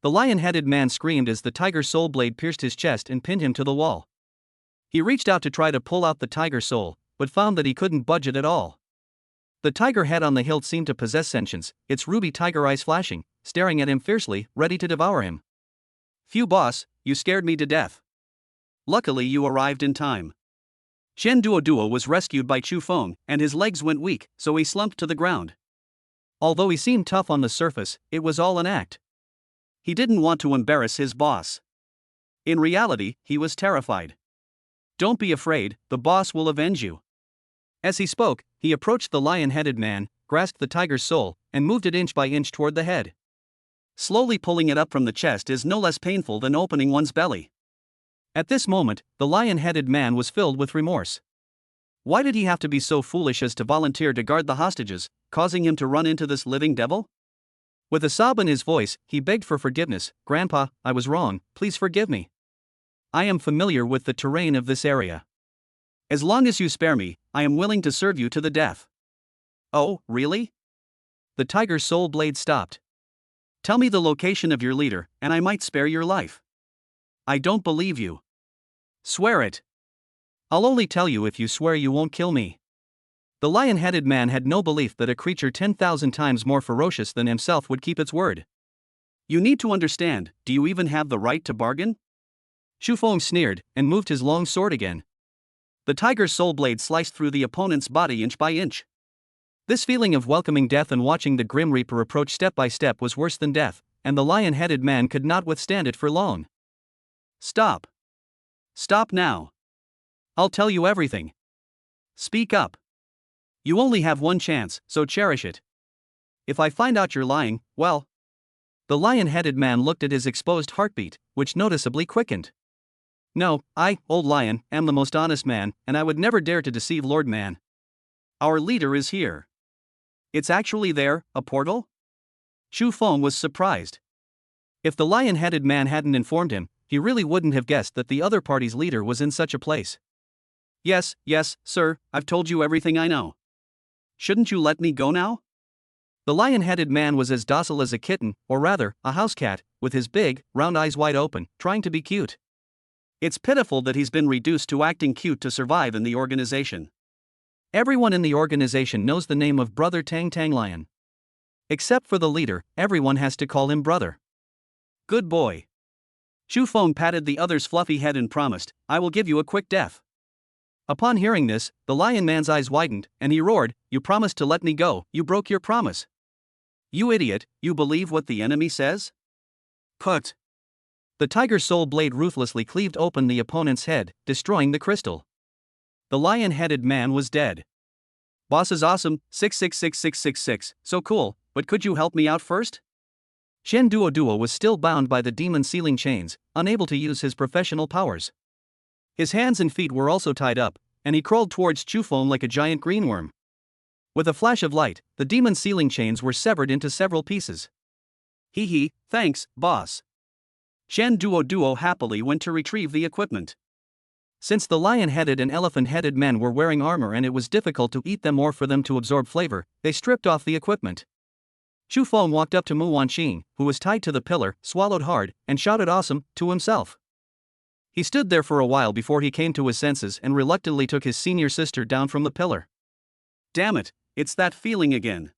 The lion-headed man screamed as the tiger soul blade pierced his chest and pinned him to the wall. He reached out to try to pull out the tiger soul, but found that he couldn't budge it at all. The tiger head on the hilt seemed to possess sentience, its ruby tiger eyes flashing, staring at him fiercely, ready to devour him. Phew boss, you scared me to death. Luckily you arrived in time. Chen Duo was rescued by Chu Feng, and his legs went weak, so he slumped to the ground. Although he seemed tough on the surface, it was all an act. He didn't want to embarrass his boss. In reality, he was terrified. Don't be afraid, the boss will avenge you. As he spoke, he approached the lion-headed man, grasped the tiger's soul, and moved it inch by inch toward the head. Slowly pulling it up from the chest is no less painful than opening one's belly. At this moment, the lion-headed man was filled with remorse. Why did he have to be so foolish as to volunteer to guard the hostages, causing him to run into this living devil? With a sob in his voice, he begged for forgiveness. Grandpa, I was wrong, please forgive me. I am familiar with the terrain of this area. As long as you spare me, I am willing to serve you to the death. Oh, really? The tiger's soul blade stopped. Tell me the location of your leader, and I might spare your life. I don't believe you. Swear it. I'll only tell you if you swear you won't kill me. The lion-headed man had no belief that a creature 10,000 times more ferocious than himself would keep its word. You need to understand, do you even have the right to bargain? Chu Feng sneered, and moved his long sword again. The tiger's soul blade sliced through the opponent's body inch by inch. This feeling of welcoming death and watching the Grim Reaper approach step by step was worse than death, and the lion-headed man could not withstand it for long. Stop. Stop now. I'll tell you everything. Speak up. You only have one chance, so cherish it. If I find out you're lying, well. The lion-headed man looked at his exposed heartbeat, which noticeably quickened. No, I, Old Lion, am the most honest man, and I would never dare to deceive Lord Man. Our leader is here. It's actually there, a portal? Chu Feng was surprised. If the lion-headed man hadn't informed him, he really wouldn't have guessed that the other party's leader was in such a place. Yes, sir, I've told you everything I know. Shouldn't you let me go now? The lion-headed man was as docile as a kitten, or rather, a house cat, with his big, round eyes wide open, trying to be cute. It's pitiful that he's been reduced to acting cute to survive in the organization. Everyone in the organization knows the name of Brother Tang Tang Lion. Except for the leader, everyone has to call him brother. Good boy. Chu Feng patted the other's fluffy head and promised, I will give you a quick death. Upon hearing this, the lion man's eyes widened, and he roared, You promised to let me go, you broke your promise. You idiot, you believe what the enemy says? Put. The tiger's soul blade ruthlessly cleaved open the opponent's head, destroying the crystal. The lion-headed man was dead. Boss is awesome, 666666, so cool, but could you help me out first? Chen Duo was still bound by the demon sealing chains, unable to use his professional powers. His hands and feet were also tied up, and he crawled towards Chu Feng like a giant greenworm. With a flash of light, the demon sealing chains were severed into several pieces. Hee, thanks, boss. Chen Duo happily went to retrieve the equipment. Since the lion-headed and elephant-headed men were wearing armor and it was difficult to eat them or for them to absorb flavor, they stripped off the equipment. Chu Feng walked up to Mu Wanqing, who was tied to the pillar, swallowed hard, and shouted awesome to himself. He stood there for a while before he came to his senses and reluctantly took his senior sister down from the pillar. Damn it, it's that feeling again.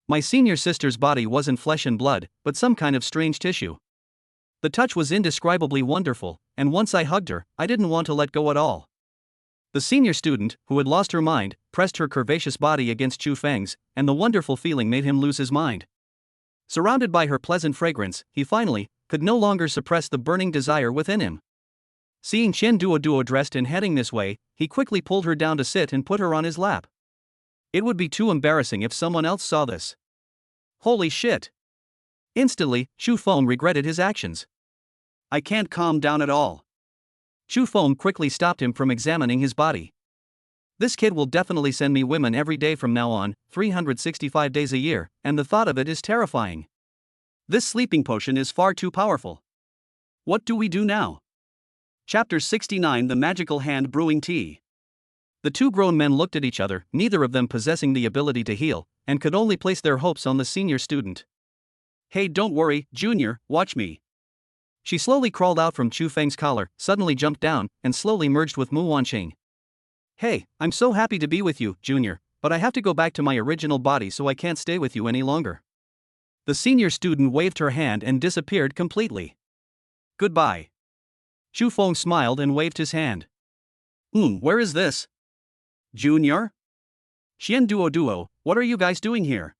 My senior sister's body wasn't flesh and blood, but some kind of strange tissue. The touch was indescribably wonderful, and once I hugged her, I didn't want to let go at all. The senior student, who had lost her mind, pressed her curvaceous body against Chu Feng's, and the wonderful feeling made him lose his mind. Surrounded by her pleasant fragrance, he finally could no longer suppress the burning desire within him. Seeing Chen Duo dressed and heading this way, he quickly pulled her down to sit and put her on his lap. It would be too embarrassing if someone else saw this. Holy shit! Instantly, Chu Feng regretted his actions. I can't calm down at all. Chu Feng quickly stopped him from examining his body. This kid will definitely send me women every day from now on, 365 days a year, and the thought of it is terrifying. This sleeping potion is far too powerful. What do we do now? Chapter 69: The Magical Hand Brewing Tea. The two grown men looked at each other, neither of them possessing the ability to heal, and could only place their hopes on the senior student. Hey, don't worry, Junior, watch me. She slowly crawled out from Chu Feng's collar, suddenly jumped down, and slowly merged with Mu Wanqing. Hey, I'm so happy to be with you, Junior, but I have to go back to my original body, so I can't stay with you any longer. The senior student waved her hand and disappeared completely. Goodbye. Chu Feng smiled and waved his hand. Where is this? Junior? Xian Duo, what are you guys doing here?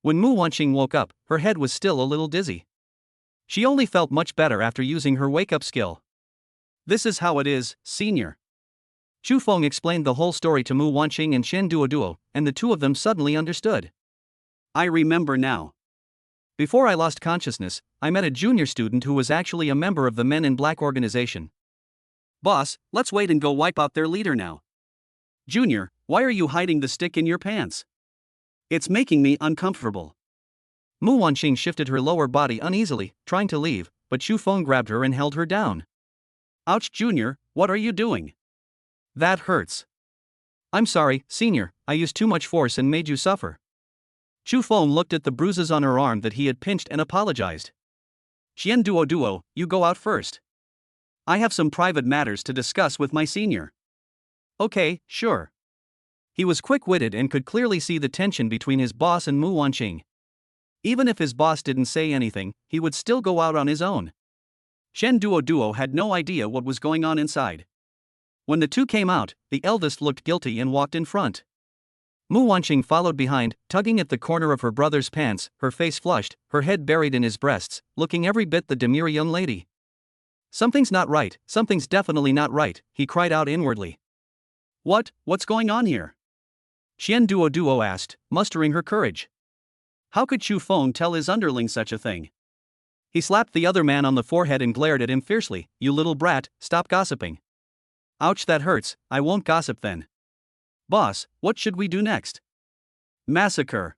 When Mu Wanqing woke up, her head was still a little dizzy. She only felt much better after using her wake-up skill. This is how it is, Senior. Chu Feng explained the whole story to Mu Wanqing and Xian Duo, and the two of them suddenly understood. I remember now. Before I lost consciousness, I met a junior student who was actually a member of the Men in Black organization. Boss, let's wait and go wipe out their leader now. Junior, why are you hiding the stick in your pants? It's making me uncomfortable. Mu Wanqing shifted her lower body uneasily, trying to leave, but Chu Feng grabbed her and held her down. Ouch, Junior, what are you doing? That hurts. I'm sorry, Senior, I used too much force and made you suffer. Chu Feng looked at the bruises on her arm that he had pinched and apologized. Xian Duo, you go out first. I have some private matters to discuss with my senior. Okay, sure. He was quick-witted and could clearly see the tension between his boss and Mu Wanqing. Even if his boss didn't say anything, he would still go out on his own. Xian Duo had no idea what was going on inside. When the two came out, the eldest looked guilty and walked in front. Mu Wanqing followed behind, tugging at the corner of her brother's pants, her face flushed, her head buried in his breasts, looking every bit the demure young lady. Something's not right, something's definitely not right, he cried out inwardly. What's going on here? Xian Duo asked, mustering her courage. How could Chu Feng tell his underling such a thing? He slapped the other man on the forehead and glared at him fiercely. You little brat, stop gossiping. Ouch, that hurts, I won't gossip then. Boss, what should we do next? Massacre.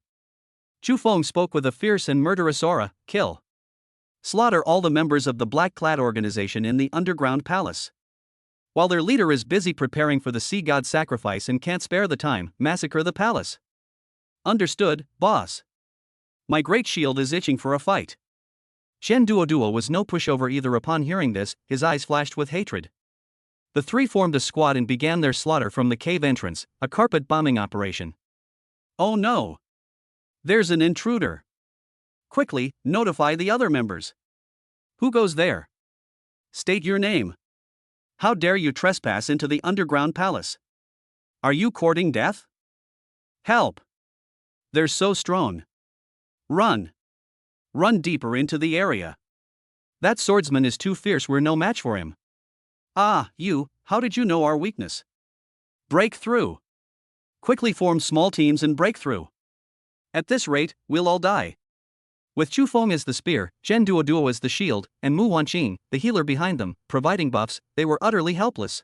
Chu Feng spoke with a fierce and murderous aura. Kill. Slaughter all the members of the Black-clad organization in the underground palace. While their leader is busy preparing for the sea god sacrifice and can't spare the time, massacre the palace. Understood, boss. My great shield is itching for a fight. Xian Duo was no pushover either. Upon hearing this, his eyes flashed with hatred. The three formed a squad and began their slaughter from the cave entrance, a carpet bombing operation. Oh no! There's an intruder. Quickly, notify the other members. Who goes there? State your name. How dare you trespass into the underground palace? Are you courting death? Help! They're so strong. Run! Run deeper into the area. That swordsman is too fierce, we're no match for him. Ah, you, how did you know our weakness? Break through. Quickly form small teams and break through. At this rate, we'll all die. With Chu Feng as the spear, Xian Duo as the shield, and Mu Wanqing, the healer behind them, providing buffs, they were utterly helpless.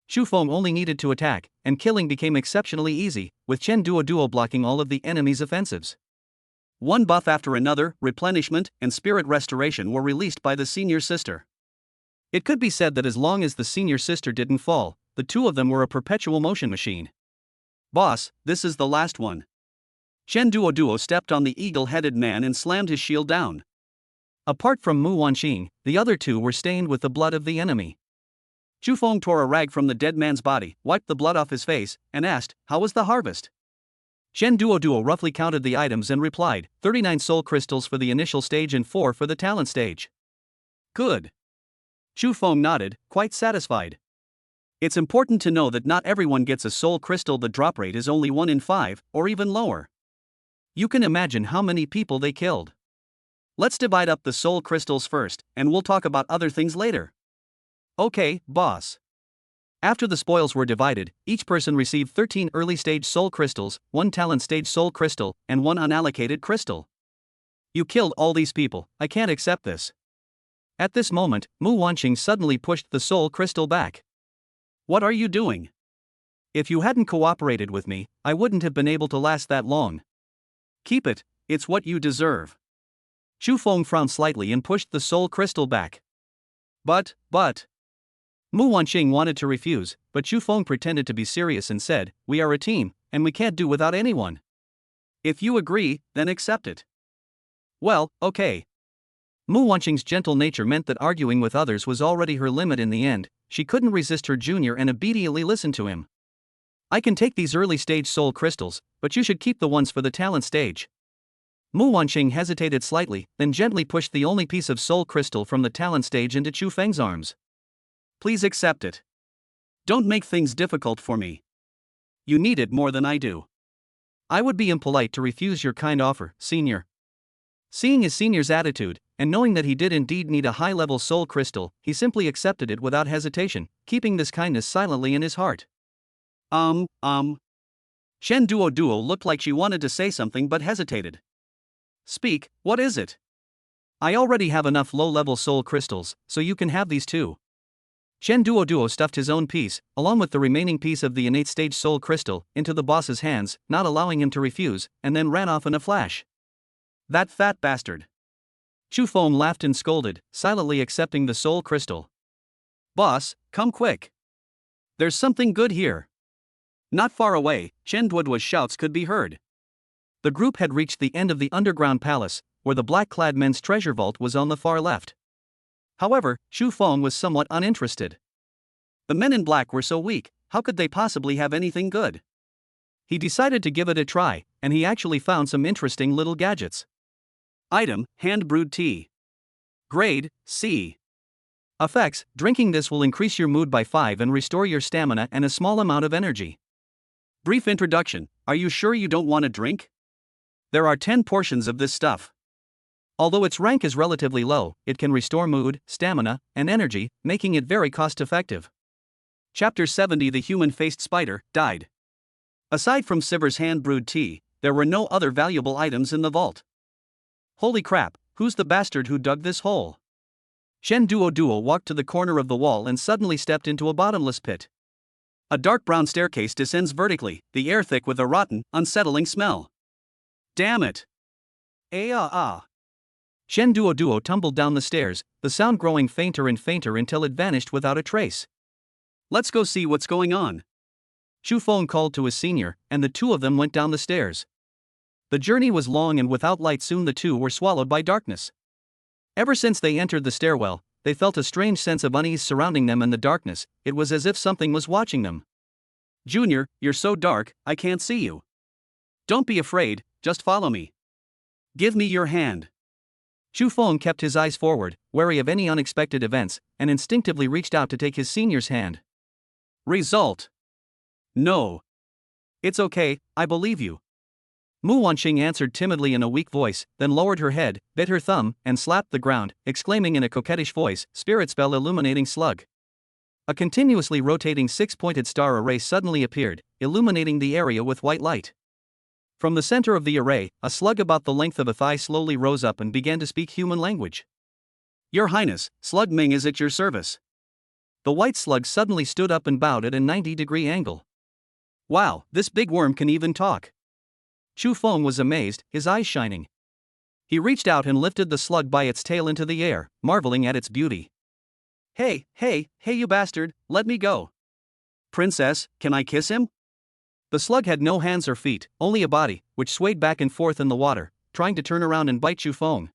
Chu Feng only needed to attack, and killing became exceptionally easy, with Xian Duo blocking all of the enemy's offensives. One buff after another, replenishment and spirit restoration were released by the senior sister. It could be said that as long as the senior sister didn't fall, the two of them were a perpetual motion machine. Boss, this is the last one. Xian Duo stepped on the eagle-headed man and slammed his shield down. Apart from Mu Wanqing, the other two were stained with the blood of the enemy. Chu Feng tore a rag from the dead man's body, wiped the blood off his face, and asked, "How was the harvest?" Xian Duo roughly counted the items and replied, 39 soul crystals for the initial stage and 4 for the talent stage. Good. Chu Feng nodded, quite satisfied. It's important to know that not everyone gets a soul crystal. The drop rate is only 1 in 5, or even lower. You can imagine how many people they killed. Let's divide up the soul crystals first, and we'll talk about other things later. Okay, boss. After the spoils were divided, each person received 13 early stage soul crystals, 1 talent stage soul crystal, and 1 unallocated crystal. You killed all these people, I can't accept this. At this moment, Mu Wanqing suddenly pushed the soul crystal back. What are you doing? If you hadn't cooperated with me, I wouldn't have been able to last that long. Keep it, it's what you deserve. Chu Feng frowned slightly and pushed the soul crystal back. But. Mu Wanqing wanted to refuse, but Chu Feng pretended to be serious and said, "We are a team, and we can't do without anyone." If you agree, then accept it. Well, okay. Mu Wanqing's gentle nature meant that arguing with others was already her limit in the end. She couldn't resist her junior and obediently listened to him. "I can take these early stage soul crystals, but you should keep the ones for the talent stage." Mu Wanqing hesitated slightly, then gently pushed the only piece of soul crystal from the talent stage into Chu Feng's arms. Please accept it. Don't make things difficult for me. You need it more than I do. I would be impolite to refuse your kind offer, senior. Seeing his senior's attitude, and knowing that he did indeed need a high-level soul crystal, he simply accepted it without hesitation, keeping this kindness silently in his heart. Shen Duo looked like she wanted to say something but hesitated. Speak, what is it? I already have enough low-level soul crystals, so you can have these too. Shen Duo stuffed his own piece, along with the remaining piece of the innate stage soul crystal, into the boss's hands, not allowing him to refuse, and then ran off in a flash. That fat bastard. Chu Feng laughed and scolded, silently accepting the soul crystal. Boss, come quick. There's something good here. Not far away, Chen Duoduo's shouts could be heard. The group had reached the end of the underground palace, where the black-clad men's treasure vault was on the far left. However, Chu Feng was somewhat uninterested. The men in black were so weak, how could they possibly have anything good? He decided to give it a try, and he actually found some interesting little gadgets. Item, hand-brewed tea. Grade, C. Effects, drinking this will increase your mood by 5 and restore your stamina and a small amount of energy. Brief introduction, are you sure you don't want a drink? There are 10 portions of this stuff. Although its rank is relatively low, it can restore mood, stamina, and energy, making it very cost-effective. Chapter 70 The human-faced spider died. Aside from Siver's hand-brewed tea, there were no other valuable items in the vault. Holy crap, who's the bastard who dug this hole? Shen Duo walked to the corner of the wall and suddenly stepped into a bottomless pit. A dark brown staircase descends vertically, the air thick with a rotten, unsettling smell. Damn it! Shen Duo tumbled down the stairs, the sound growing fainter and fainter until it vanished without a trace. Let's go see what's going on. Chu Feng called to his senior, and the two of them went down the stairs. The journey was long and without light soon the two were swallowed by darkness. Ever since they entered the stairwell, they felt a strange sense of unease surrounding them in the darkness. It was as if something was watching them. Junior, you're so dark, I can't see you. Don't be afraid, just follow me. Give me your hand. Chu Feng kept his eyes forward, wary of any unexpected events, and instinctively reached out to take his senior's hand. Result. No. It's okay, I believe you. Mu Wanqing answered timidly in a weak voice, then lowered her head, bit her thumb, and slapped the ground, exclaiming in a coquettish voice, "Spirit spell illuminating slug." A continuously rotating 6-pointed star array suddenly appeared, illuminating the area with white light. From the center of the array, a slug about the length of a thigh slowly rose up and began to speak human language. Your Highness, Slug Ming is at your service. The white slug suddenly stood up and bowed at a 90-degree angle. Wow, this big worm can even talk. Chu Feng was amazed, his eyes shining. He reached out and lifted the slug by its tail into the air, marveling at its beauty. Hey, you bastard, let me go. Princess, can I kiss him? The slug had no hands or feet, only a body, which swayed back and forth in the water, trying to turn around and bite Chu Feng.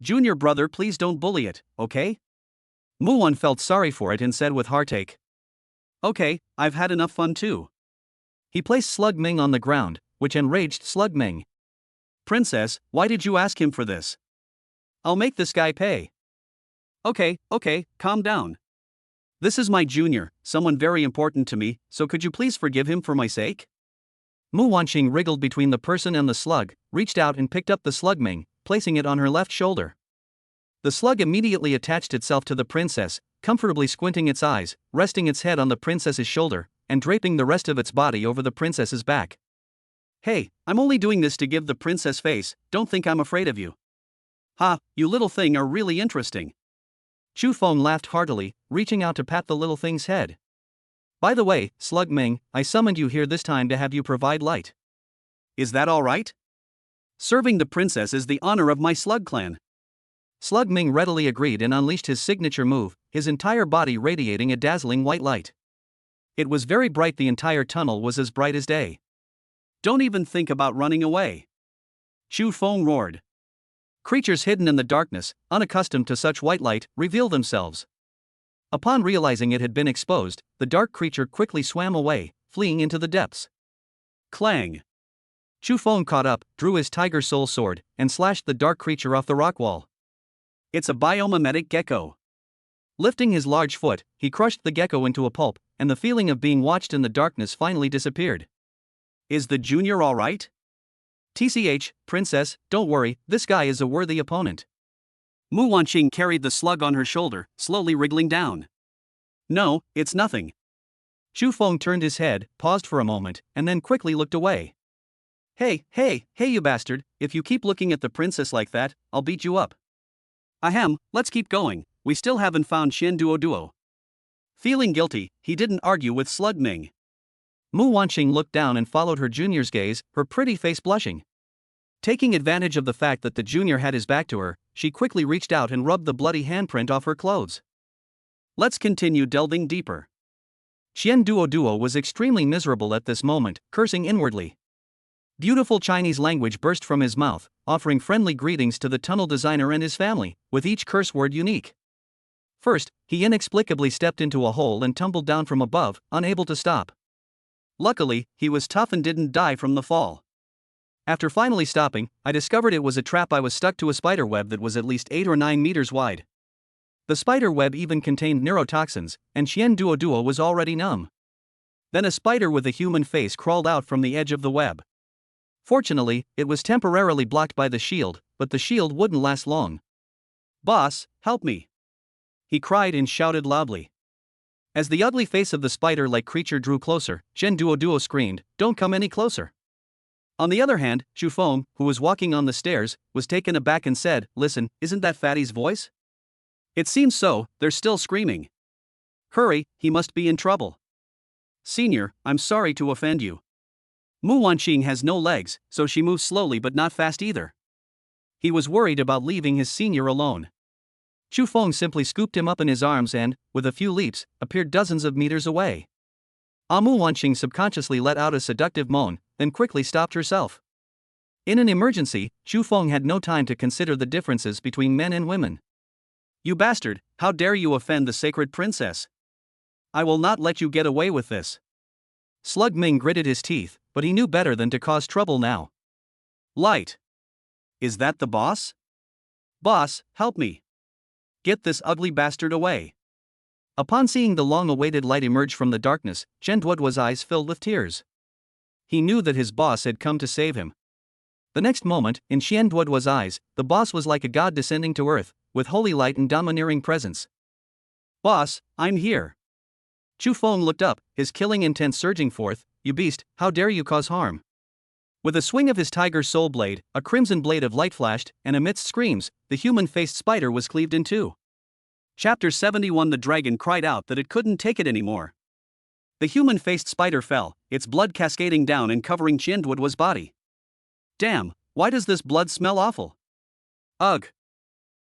Junior brother, please don't bully it, okay? Muon felt sorry for it and said with heartache. Okay, I've had enough fun too. He placed Slug Ming on the ground, which enraged Slug Ming. Princess, why did you ask him for this? I'll make this guy pay. Okay, calm down. This is my junior, someone very important to me, so could you please forgive him for my sake? Mu Wanqing wriggled between the person and the slug, reached out and picked up the Slug Ming, placing it on her left shoulder. The slug immediately attached itself to the princess, comfortably squinting its eyes, resting its head on the princess's shoulder, and draping the rest of its body over the princess's back. Hey, I'm only doing this to give the princess face, don't think I'm afraid of you. Ha, you little thing are really interesting. Chu Feng laughed heartily, reaching out to pat the little thing's head. By the way, Slug Ming, I summoned you here this time to have you provide light. Is that all right? Serving the princess is the honor of my slug clan. Slug Ming readily agreed and unleashed his signature move, his entire body radiating a dazzling white light. It was very bright, the entire tunnel was as bright as day. Don't even think about running away. Chu Feng roared. Creatures hidden in the darkness, unaccustomed to such white light, revealed themselves. Upon realizing it had been exposed, the dark creature quickly swam away, fleeing into the depths. Clang! Chu Feng caught up, drew his tiger soul sword, and slashed the dark creature off the rock wall. It's a biomimetic gecko. Lifting his large foot, he crushed the gecko into a pulp, and the feeling of being watched in the darkness finally disappeared. Is the junior all right? TCH, princess, don't worry, this guy is a worthy opponent. Mu Wanqing carried the slug on her shoulder, slowly wriggling down. No, it's nothing. Chu Feng turned his head, paused for a moment, and then quickly looked away. Hey, you bastard, if you keep looking at the princess like that, I'll beat you up. Ahem, let's keep going, we still haven't found Xian Duo. Feeling guilty, he didn't argue with Slug Ming. Mu Wanqing looked down and followed her junior's gaze, her pretty face blushing. Taking advantage of the fact that the junior had his back to her, she quickly reached out and rubbed the bloody handprint off her clothes. Let's continue delving deeper. Xian Duo was extremely miserable at this moment, cursing inwardly. Beautiful Chinese language burst from his mouth, offering friendly greetings to the tunnel designer and his family, with each curse word unique. First, he inexplicably stepped into a hole and tumbled down from above, unable to stop. Luckily, he was tough and didn't die from the fall. After finally stopping, I discovered it was a trap. I was stuck to a spider web that was at least 8 or 9 meters wide. The spider web even contained neurotoxins, and Xian Duo was already numb. Then a spider with a human face crawled out from the edge of the web. Fortunately, it was temporarily blocked by the shield, but the shield wouldn't last long. Boss, help me! He cried and shouted loudly. As the ugly face of the spider-like creature drew closer, Xian Duo screamed, "Don't come any closer." On the other hand, Chu Feng, who was walking on the stairs, was taken aback and said, "Listen, isn't that fatty's voice?" It seems so, they're still screaming. Hurry, he must be in trouble. Senior, I'm sorry to offend you. Mu Wanqing has no legs, so she moves slowly but not fast either. He was worried about leaving his senior alone. Chu Feng simply scooped him up in his arms and, with a few leaps, appeared dozens of meters away. Mu Wanqing subconsciously let out a seductive moan, then quickly stopped herself. In an emergency, Chu Feng had no time to consider the differences between men and women. You bastard, how dare you offend the sacred princess? I will not let you get away with this. Slug Ming gritted his teeth, but he knew better than to cause trouble now. Light. Is that the boss? Boss, help me. Get this ugly bastard away. Upon seeing the long-awaited light emerge from the darkness, Xian Duo's eyes filled with tears. He knew that his boss had come to save him. The next moment, in Xian Duo's eyes, the boss was like a god descending to earth, with holy light and domineering presence. Boss, I'm here. Chu Feng looked up, his killing intent surging forth. You beast, how dare you cause harm? With a swing of his tiger soul blade, a crimson blade of light flashed, and amidst screams, the human-faced spider was cleaved in two. Chapter 71. The dragon cried out that it couldn't take it anymore. The human-faced spider fell, its blood cascading down and covering Xian Duo's body. Damn, why does this blood smell awful? Ugh.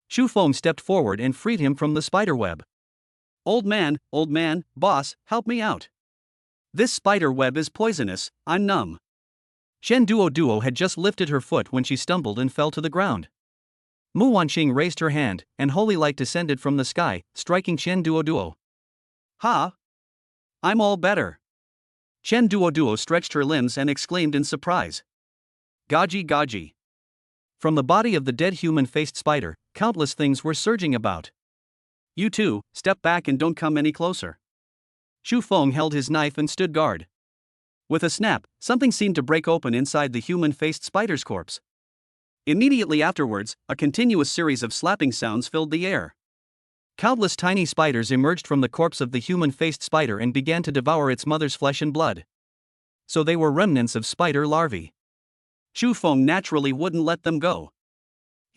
Chu Feng stepped forward and freed him from the spider web. Old man, boss, help me out. This spider web is poisonous, I'm numb. Xian Duo had just lifted her foot when she stumbled and fell to the ground. Mu Wanqing raised her hand, and holy light descended from the sky, striking Xian Duo. Ha! I'm all better. Xian Duo stretched her limbs and exclaimed in surprise. Gaji. From the body of the dead human-faced spider, countless things were surging about. You two, step back and don't come any closer. Chu Feng held his knife and stood guard. With a snap, something seemed to break open inside the human-faced spider's corpse. Immediately afterwards, a continuous series of slapping sounds filled the air. Countless tiny spiders emerged from the corpse of the human-faced spider and began to devour its mother's flesh and blood. So they were remnants of spider larvae. Chu Feng naturally wouldn't let them go.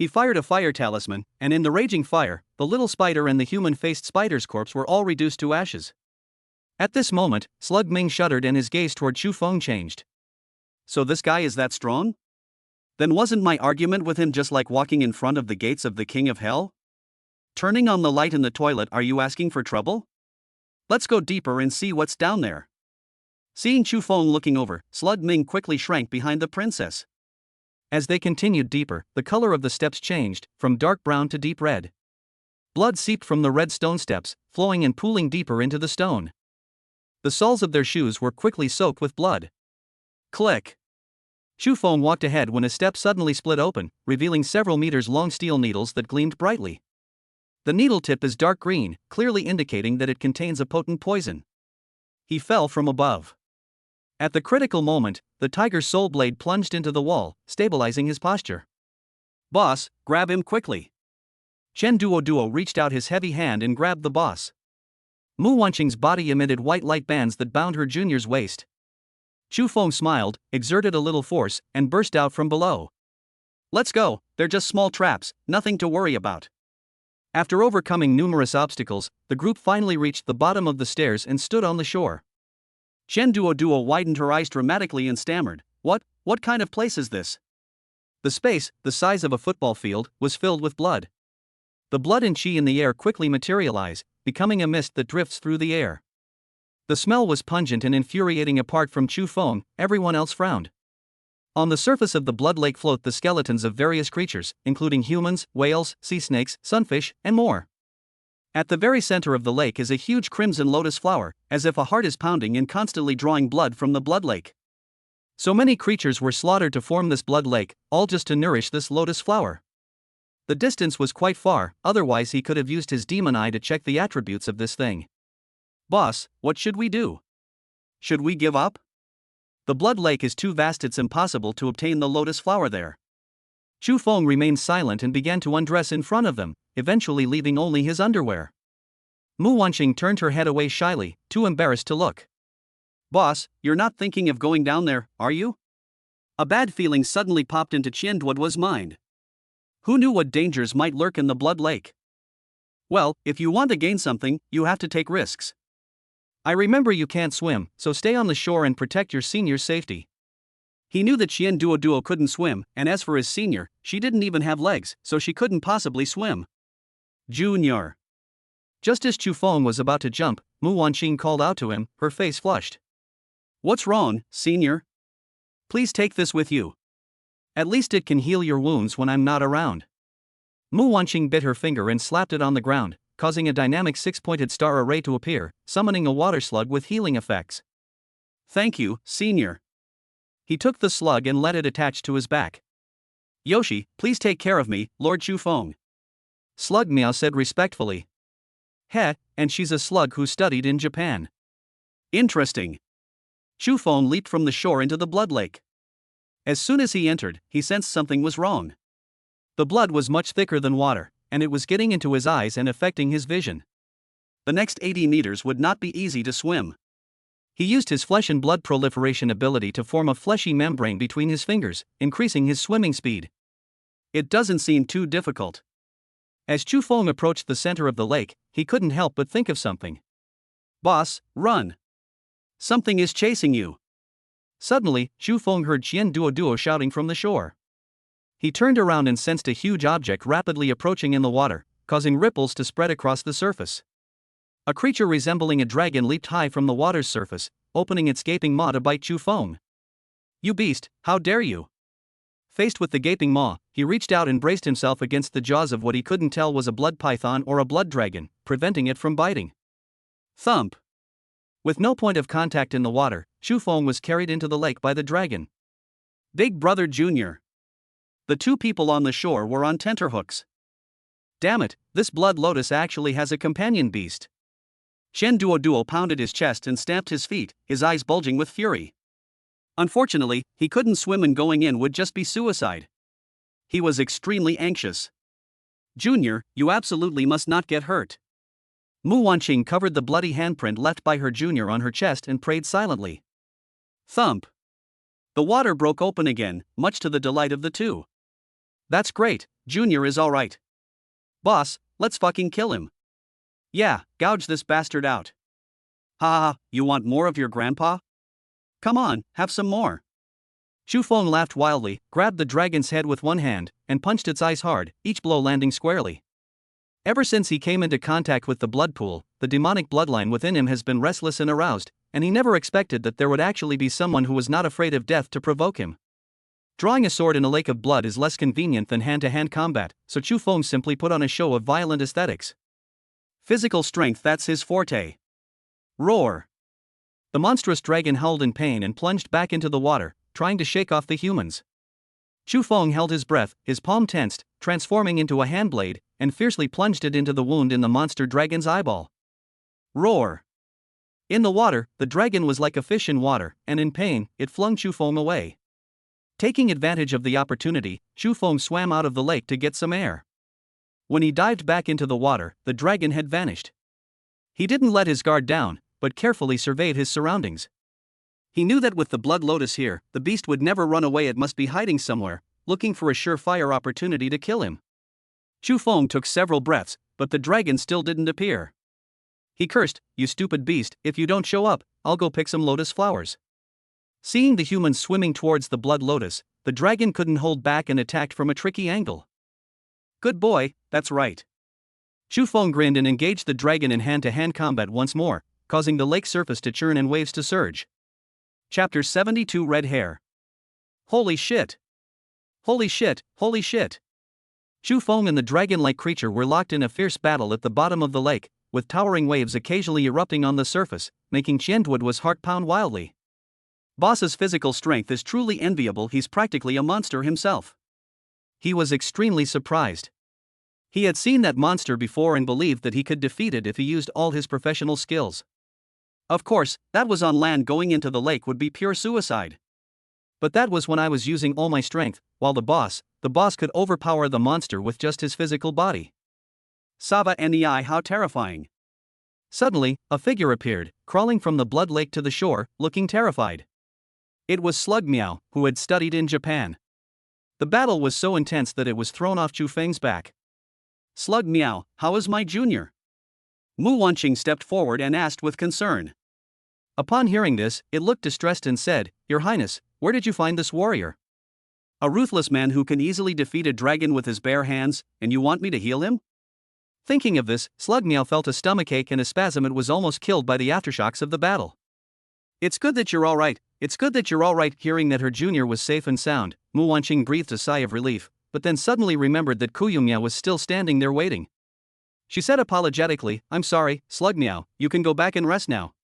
He fired a fire talisman, and in the raging fire, the little spider and the human-faced spider's corpse were all reduced to ashes. At this moment, Slug Ming shuddered and his gaze toward Chu Feng changed. So this guy is that strong? Then wasn't my argument with him just like walking in front of the gates of the King of Hell? Turning on the light in the toilet, are you asking for trouble? Let's go deeper and see what's down there. Seeing Chu Feng looking over, Slug Ming quickly shrank behind the princess. As they continued deeper, the color of the steps changed, from dark brown to deep red. Blood seeped from the red stone steps, flowing and pooling deeper into the stone. The soles of their shoes were quickly soaked with blood. Click. Chu Feng walked ahead when a step suddenly split open, revealing several meters-long steel needles that gleamed brightly. The needle tip is dark green, clearly indicating that it contains a potent poison. He fell from above. At the critical moment, the tiger's soul blade plunged into the wall, stabilizing his posture. Boss, grab him quickly. Chen Duo reached out his heavy hand and grabbed the boss. Mu Wanqing's body emitted white light bands that bound her junior's waist. Chu Feng smiled, exerted a little force, and burst out from below. Let's go, they're just small traps, nothing to worry about. After overcoming numerous obstacles, the group finally reached the bottom of the stairs and stood on the shore. Chen Duo widened her eyes dramatically and stammered, What kind of place is this? The space, the size of a football field, was filled with blood. The blood and qi in the air quickly materialize, becoming a mist that drifts through the air. The smell was pungent and infuriating. Apart from Chu Feng, everyone else frowned. On the surface of the blood lake float the skeletons of various creatures, including humans, whales, sea snakes, sunfish, and more. At the very center of the lake is a huge crimson lotus flower, as if a heart is pounding and constantly drawing blood from the blood lake. So many creatures were slaughtered to form this blood lake, all just to nourish this lotus flower. The distance was quite far, otherwise he could have used his demon eye to check the attributes of this thing. Boss, what should we do? Should we give up? The blood lake is too vast, it's impossible to obtain the lotus flower there. Chu Feng remained silent and began to undress in front of them, eventually leaving only his underwear. Mu Wanqing turned her head away shyly, too embarrassed to look. Boss, you're not thinking of going down there, are you? A bad feeling suddenly popped into Qian Duoduo's mind. Who knew what dangers might lurk in the blood lake? Well, if you want to gain something, you have to take risks. I remember you can't swim, so stay on the shore and protect your senior's safety. He knew that Qian Duoduo couldn't swim, and as for his senior, she didn't even have legs, so she couldn't possibly swim. Junior. Just as Chu Feng was about to jump, Mu Wanqing called out to him, her face flushed. What's wrong, senior? Please take this with you. At least it can heal your wounds when I'm not around. Mu Wanqing bit her finger and slapped it on the ground, causing a dynamic six-pointed star array to appear, summoning a water slug with healing effects. Thank you, senior. He took the slug and let it attach to his back. Yoshi, please take care of me, Lord Chu Feng. Slug Meow said respectfully. Heh, and she's a slug who studied in Japan. Interesting. Chu Feng leaped from the shore into the blood lake. As soon as he entered, he sensed something was wrong. The blood was much thicker than water, and it was getting into his eyes and affecting his vision. The next 80 meters would not be easy to swim. He used his flesh and blood proliferation ability to form a fleshy membrane between his fingers, increasing his swimming speed. It doesn't seem too difficult. As Chu Feng approached the center of the lake, he couldn't help but think of something. Boss, run. Something is chasing you. Suddenly, Chu Feng heard Qian Duo shouting from the shore. He turned around and sensed a huge object rapidly approaching in the water, causing ripples to spread across the surface. A creature resembling a dragon leaped high from the water's surface, opening its gaping maw to bite Chu Feng. You beast, how dare you! Faced with the gaping maw, he reached out and braced himself against the jaws of what he couldn't tell was a blood python or a blood dragon, preventing it from biting. Thump! With no point of contact in the water, Chu Feng was carried into the lake by the dragon. Big Brother Junior. The two people on the shore were on tenterhooks. Damn it, this blood lotus actually has a companion beast. Chen Duo pounded his chest and stamped his feet, his eyes bulging with fury. Unfortunately, he couldn't swim and going in would just be suicide. He was extremely anxious. Junior, you absolutely must not get hurt. Mu Wanqing covered the bloody handprint left by her junior on her chest and prayed silently. Thump. The water broke open again, much to the delight of the two. That's great, Junior is alright. Boss, let's fucking kill him. Yeah, gouge this bastard out. Ha ha, you want more of your grandpa? Come on, have some more. Chu Feng laughed wildly, grabbed the dragon's head with one hand, and punched its eyes hard, each blow landing squarely. Ever since he came into contact with the blood pool, the demonic bloodline within him has been restless and aroused, and he never expected that there would actually be someone who was not afraid of death to provoke him. Drawing a sword in a lake of blood is less convenient than hand-to-hand combat, so Chu Feng simply put on a show of violent aesthetics. Physical strength, that's his forte. Roar. The monstrous dragon howled in pain and plunged back into the water, trying to shake off the humans. Chu Feng held his breath, his palm tensed, transforming into a handblade, and fiercely plunged it into the wound in the monster dragon's eyeball. Roar. In the water, the dragon was like a fish in water, and in pain, it flung Chu Feng away. Taking advantage of the opportunity, Chu Feng swam out of the lake to get some air. When he dived back into the water, the dragon had vanished. He didn't let his guard down, but carefully surveyed his surroundings. He knew that with the blood lotus here, the beast would never run away. It must be hiding somewhere, looking for a surefire opportunity to kill him. Chu Feng took several breaths, but the dragon still didn't appear. He cursed, "You stupid beast, if you don't show up, I'll go pick some lotus flowers." Seeing the humans swimming towards the blood lotus, the dragon couldn't hold back and attacked from a tricky angle. Good boy, that's right. Chu Feng grinned and engaged the dragon in hand-to-hand combat once more, causing the lake surface to churn and waves to surge. Chapter 72, Red Hair. Holy shit! Holy shit, holy shit! Chu Feng and the dragon-like creature were locked in a fierce battle at the bottom of the lake, with towering waves occasionally erupting on the surface, making Qianduo's heart pound wildly. Boss's physical strength is truly enviable. He's practically a monster himself. He was extremely surprised. He had seen that monster before and believed that he could defeat it if he used all his professional skills. Of course, that was on land. Going into the lake would be pure suicide. But that was when I was using all my strength, while the boss could overpower the monster with just his physical body. Sava Nei, how terrifying. Suddenly, a figure appeared, crawling from the blood lake to the shore, looking terrified. It was Slug Miao, who had studied in Japan. The battle was so intense that it was thrown off Chu Feng's back. Slug Miao, how is my junior? Mu Wanqing stepped forward and asked with concern. Upon hearing this, it looked distressed and said, "Your Highness, where did you find this warrior?" A ruthless man who can easily defeat a dragon with his bare hands, and you want me to heal him? Thinking of this, Slug Miao felt a stomachache and a spasm and was almost killed by the aftershocks of the battle. It's good that you're alright, it's good that you're alright. Hearing that her junior was safe and sound, Mu Wanqing breathed a sigh of relief, but then suddenly remembered that Kuyu Miao was still standing there waiting. She said apologetically, "I'm sorry, Slug Miao, you can go back and rest now."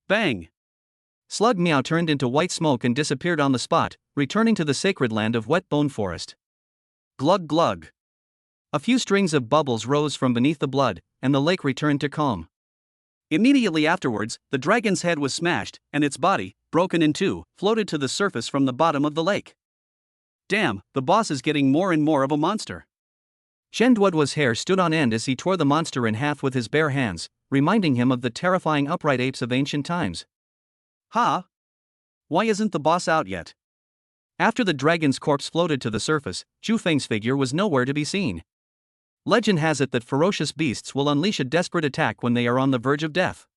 Bang! Slug Miao turned into white smoke and disappeared on the spot, returning to the sacred land of Wet Bone Forest. Glug glug. A few strings of bubbles rose from beneath the blood, and the lake returned to calm. Immediately afterwards, the dragon's head was smashed, and its body, broken in two, floated to the surface from the bottom of the lake. Damn, the boss is getting more and more of a monster. Qianduo's hair stood on end as he tore the monster in half with his bare hands, reminding him of the terrifying upright apes of ancient times. Ha! Why isn't the boss out yet? After the dragon's corpse floated to the surface, Chu Feng's figure was nowhere to be seen. Legend has it that ferocious beasts will unleash a desperate attack when they are on the verge of death.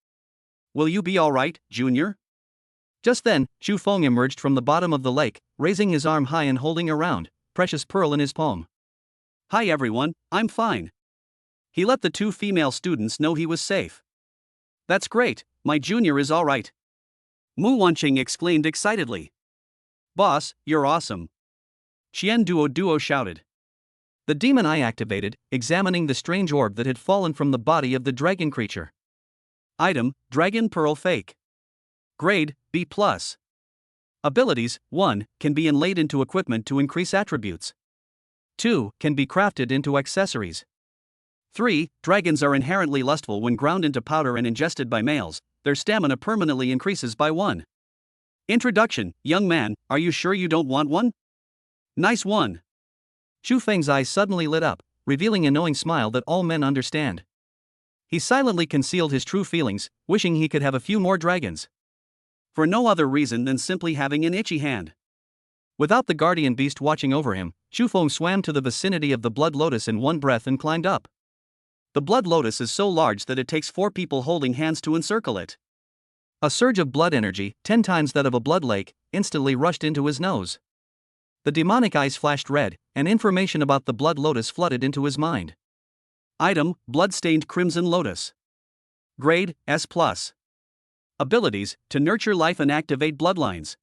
Will you be alright, Junior? Just then, Chu Feng emerged from the bottom of the lake, raising his arm high and holding a round, precious pearl in his palm. Hi everyone, I'm fine. He let the two female students know he was safe. That's great, my junior is alright. Mu Wanqing exclaimed excitedly. Boss, you're awesome. Qianduo shouted. The demon eye activated, examining the strange orb that had fallen from the body of the dragon creature. Item, Dragon Pearl Fake. Grade, B+. Abilities, 1, can be inlaid into equipment to increase attributes. 2, can be crafted into accessories. 3, dragons are inherently lustful when ground into powder and ingested by males, their stamina permanently increases by 1. Introduction, young man, are you sure you don't want one? Nice one. Chu Feng's eyes suddenly lit up, revealing a knowing smile that all men understand. He silently concealed his true feelings, wishing he could have a few more dragons. For no other reason than simply having an itchy hand. Without the guardian beast watching over him, Chu Feng swam to the vicinity of the blood lotus in one breath and climbed up. The blood lotus is so large that it takes 4 people holding hands to encircle it. A surge of blood energy, 10 times that of a blood lake, instantly rushed into his nose. The demonic eyes flashed red, and information about the blood lotus flooded into his mind. Item: Blood-stained crimson lotus. Grade: S+. Abilities: to nurture life and activate bloodlines.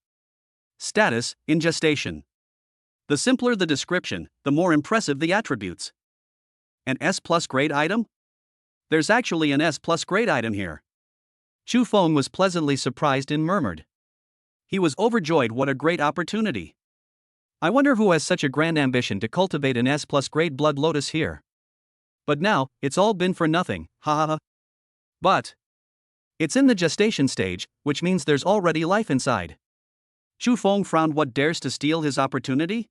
Status: in gestation. The simpler the description, the more impressive the attributes. An S+ grade item? There's actually an S+ grade item here. Chu Feng was pleasantly surprised and murmured. He was overjoyed. What a great opportunity. I wonder who has such a grand ambition to cultivate an S+ grade blood lotus here. But now, it's all been for nothing, ha ha ha. But it's in the gestation stage, which means there's already life inside. Chu Feng frowned. What dares to steal his opportunity?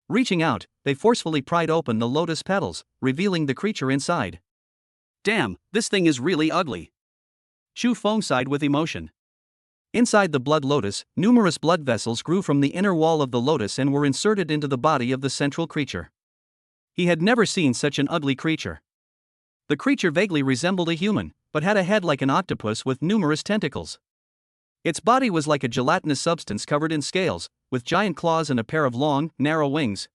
Reaching out, they forcefully pried open the lotus petals, revealing the creature inside. Damn, this thing is really ugly. Chu Feng sighed with emotion. Inside the blood lotus, numerous blood vessels grew from the inner wall of the lotus and were inserted into the body of the central creature. He had never seen such an ugly creature. The creature vaguely resembled a human, but had a head like an octopus with numerous tentacles. Its body was like a gelatinous substance covered in scales, with giant claws and a pair of long, narrow wings.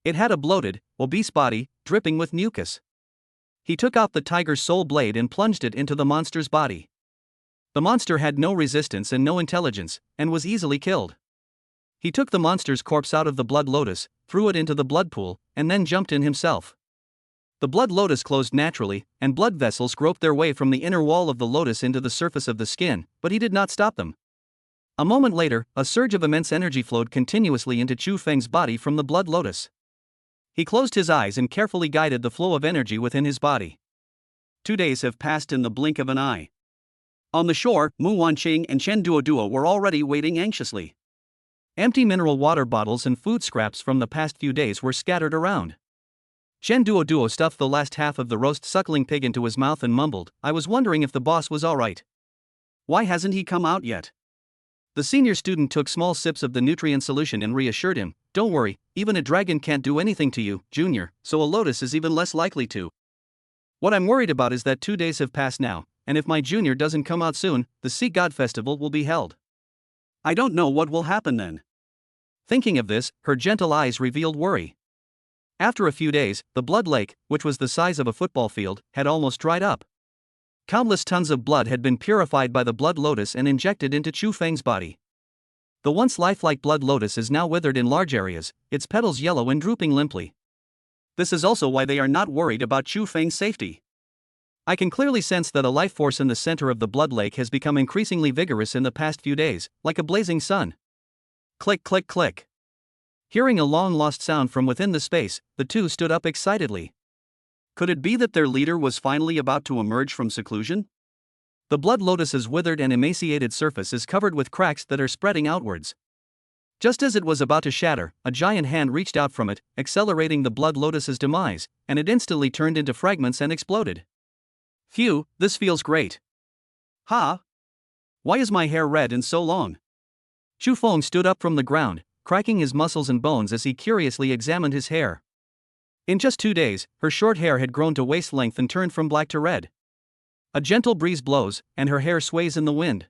It had a bloated, obese body, dripping with mucus. He took out the tiger's soul blade and plunged it into the monster's body. The monster had no resistance and no intelligence, and was easily killed. He took the monster's corpse out of the blood lotus, threw it into the blood pool, and then jumped in himself. The blood lotus closed naturally, and blood vessels groped their way from the inner wall of the lotus into the surface of the skin, but he did not stop them. A moment later, a surge of immense energy flowed continuously into Chu Feng's body from the blood lotus. He closed his eyes and carefully guided the flow of energy within his body. 2 days have passed in the blink of an eye. On the shore, Mu Wanqing and Chen Duoduo were already waiting anxiously. Empty mineral water bottles and food scraps from the past few days were scattered around. Chen Duoduo stuffed the last half of the roast suckling pig into his mouth and mumbled, "I was wondering if the boss was alright. Why hasn't he come out yet?" The senior student took small sips of the nutrient solution and reassured him, "Don't worry, even a dragon can't do anything to you, Junior, so a lotus is even less likely to. What I'm worried about is that 2 days have passed now, and if my junior doesn't come out soon, the Sea God Festival will be held. I don't know what will happen then." Thinking of this, her gentle eyes revealed worry. After a few days, the blood lake, which was the size of a football field, had almost dried up. Countless tons of blood had been purified by the blood lotus and injected into Chu Feng's body. The once lifelike blood lotus is now withered in large areas, its petals yellow and drooping limply. This is also why they are not worried about Chu Feng's safety. I can clearly sense that a life force in the center of the blood lake has become increasingly vigorous in the past few days, like a blazing sun. Click, click, click. Hearing a long-lost sound from within the space, the two stood up excitedly. Could it be that their leader was finally about to emerge from seclusion? The blood lotus's withered and emaciated surface is covered with cracks that are spreading outwards. Just as it was about to shatter, a giant hand reached out from it, accelerating the blood lotus's demise, and it instantly turned into fragments and exploded. Phew, this feels great. Ha! Why is my hair red and so long? Chu Feng stood up from the ground, cracking his muscles and bones as he curiously examined his hair. In just 2 days, her short hair had grown to waist length and turned from black to red. A gentle breeze blows, and her hair sways in the wind.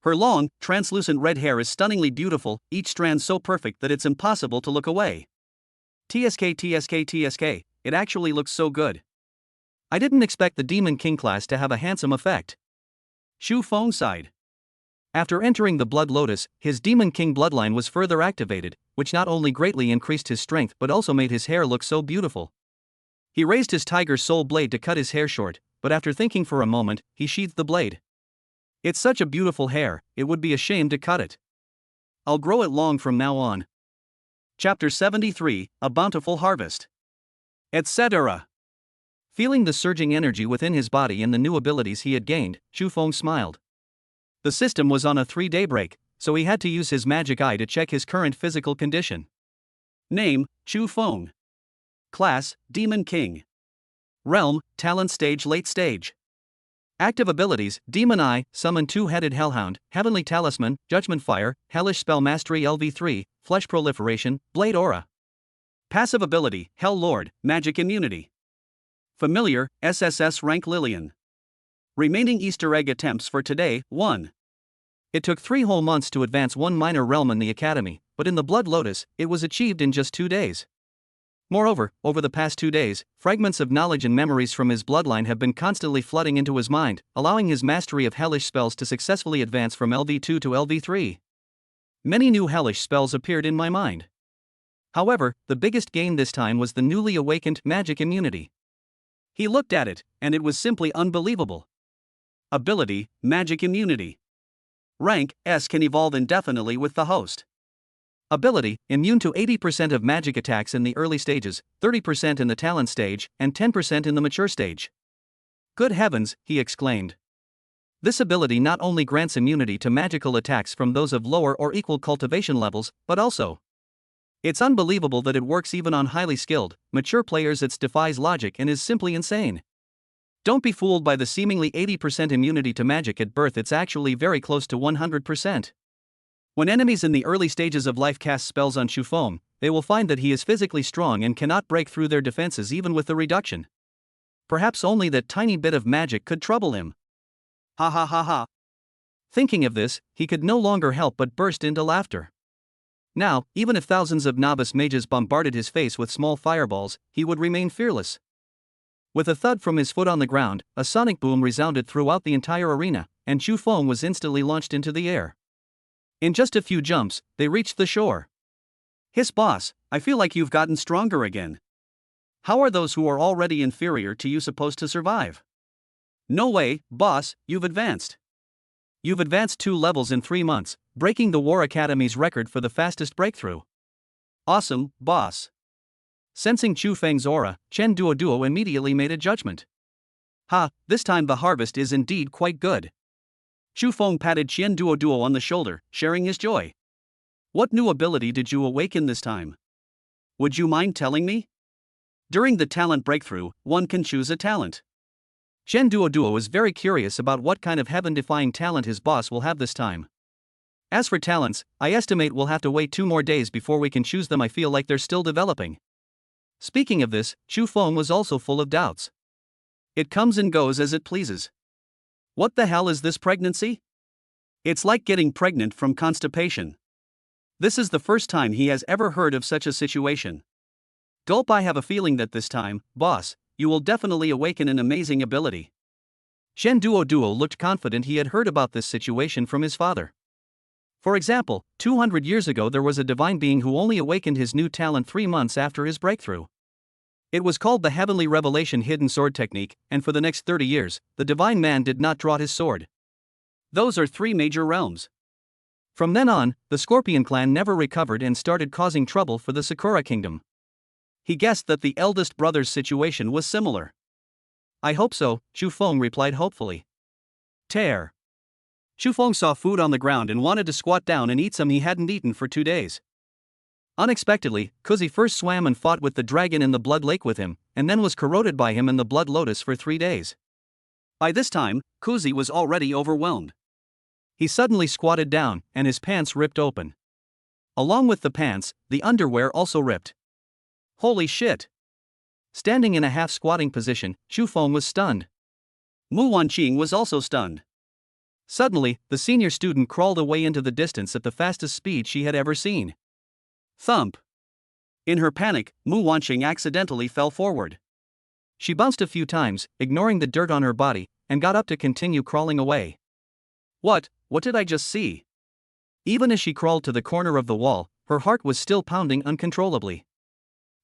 Her long, translucent red hair is stunningly beautiful, each strand so perfect that it's impossible to look away. TSK, it actually looks so good. I didn't expect the Demon King class to have a handsome effect. Chu Feng sighed. After entering the Blood Lotus, his Demon King bloodline was further activated, which not only greatly increased his strength but also made his hair look so beautiful. He raised his tiger soul blade to cut his hair short, but after thinking for a moment, he sheathed the blade. It's such a beautiful hair, it would be a shame to cut it. I'll grow it long from now on. Chapter 73, A Bountiful Harvest. Etc. Feeling the surging energy within his body and the new abilities he had gained, Chu Feng smiled. The system was on a 3-day break, so he had to use his magic eye to check his current physical condition. Name, Chu Feng. Class, Demon King. Realm, Talent Stage Late Stage. Active abilities: Demon Eye, Summon Two-Headed Hellhound, Heavenly Talisman, Judgment Fire, Hellish Spell Mastery LV3, Flesh Proliferation, Blade Aura. Passive ability: Hell Lord, Magic Immunity. Familiar: SSS-rank Lillian. Remaining Easter egg attempts for today: 1. It took 3 whole months to advance one minor realm in the Academy, but in the Blood Lotus, it was achieved in just 2 days. Moreover, over the past 2 days, fragments of knowledge and memories from his bloodline have been constantly flooding into his mind, allowing his mastery of hellish spells to successfully advance from LV2 to LV3. Many new hellish spells appeared in my mind. However, the biggest gain this time was the newly awakened magic immunity. He looked at it, and it was simply unbelievable. Ability: Magic Immunity. Rank: S, can evolve indefinitely with the host. Ability: immune to 80% of magic attacks in the early stages, 30% in the talent stage, and 10% in the mature stage. Good heavens, he exclaimed. This ability not only grants immunity to magical attacks from those of lower or equal cultivation levels, but also, it's unbelievable that it works even on highly skilled, mature players. It defies logic and is simply insane. Don't be fooled by the seemingly 80% immunity to magic at birth, it's actually very close to 100%. When enemies in the early stages of life cast spells on Shufeng, they will find that he is physically strong and cannot break through their defenses even with the reduction. Perhaps only that tiny bit of magic could trouble him. Ha ha ha ha. Thinking of this, he could no longer help but burst into laughter. Now, even if thousands of novice mages bombarded his face with small fireballs, he would remain fearless. With a thud from his foot on the ground, a sonic boom resounded throughout the entire arena, and Shufeng was instantly launched into the air. In just a few jumps, they reached the shore. Hiss, boss, I feel like you've gotten stronger again. How are those who are already inferior to you supposed to survive? No way, boss, you've advanced. You've advanced 2 levels in 3 months, breaking the War Academy's record for the fastest breakthrough. Awesome, boss. Sensing Shufeng's aura, Chen Duoduo immediately made a judgment. Ha, this time the harvest is indeed quite good. Shufeng patted Chen Duoduo on the shoulder, sharing his joy. What new ability did you awaken this time? Would you mind telling me? During the talent breakthrough, one can choose a talent. Chen Duoduo is very curious about what kind of heaven-defying talent his boss will have this time. As for talents, I estimate we'll have to wait 2 more days before we can choose them. I feel like they're still developing. Speaking of this, Shufeng was also full of doubts. It comes and goes as it pleases. What the hell is this pregnancy? It's like getting pregnant from constipation. This is the first time he has ever heard of such a situation. Gulp, I have a feeling that this time, boss, you will definitely awaken an amazing ability. Chen Duoduo looked confident. He had heard about this situation from his father. For example, 200 years ago there was a divine being who only awakened his new talent 3 months after his breakthrough. It was called the Heavenly Revelation Hidden Sword Technique, and for the next 30 years, the divine man did not draw his sword. Those are 3 major realms. From then on, the Scorpion clan never recovered and started causing trouble for the Sakura Kingdom. He guessed that the eldest brother's situation was similar. I hope so, Shufeng replied hopefully. Tear. Shufeng saw food on the ground and wanted to squat down and eat some he hadn't eaten for 2 days. Unexpectedly, Kuzi first swam and fought with the dragon in the Blood Lake with him, and then was corroded by him in the Blood Lotus for 3 days. By this time, Kuzi was already overwhelmed. He suddenly squatted down, and his pants ripped open. Along with the pants, the underwear also ripped. Holy shit! Standing in a half-squatting position, Shufeng was stunned. Mu Wanqing was also stunned. Suddenly, the senior student crawled away into the distance at the fastest speed she had ever seen. Thump! In her panic, Mu Wanqing accidentally fell forward. She bounced a few times, ignoring the dirt on her body, and got up to continue crawling away. What did I just see? Even as she crawled to the corner of the wall, her heart was still pounding uncontrollably.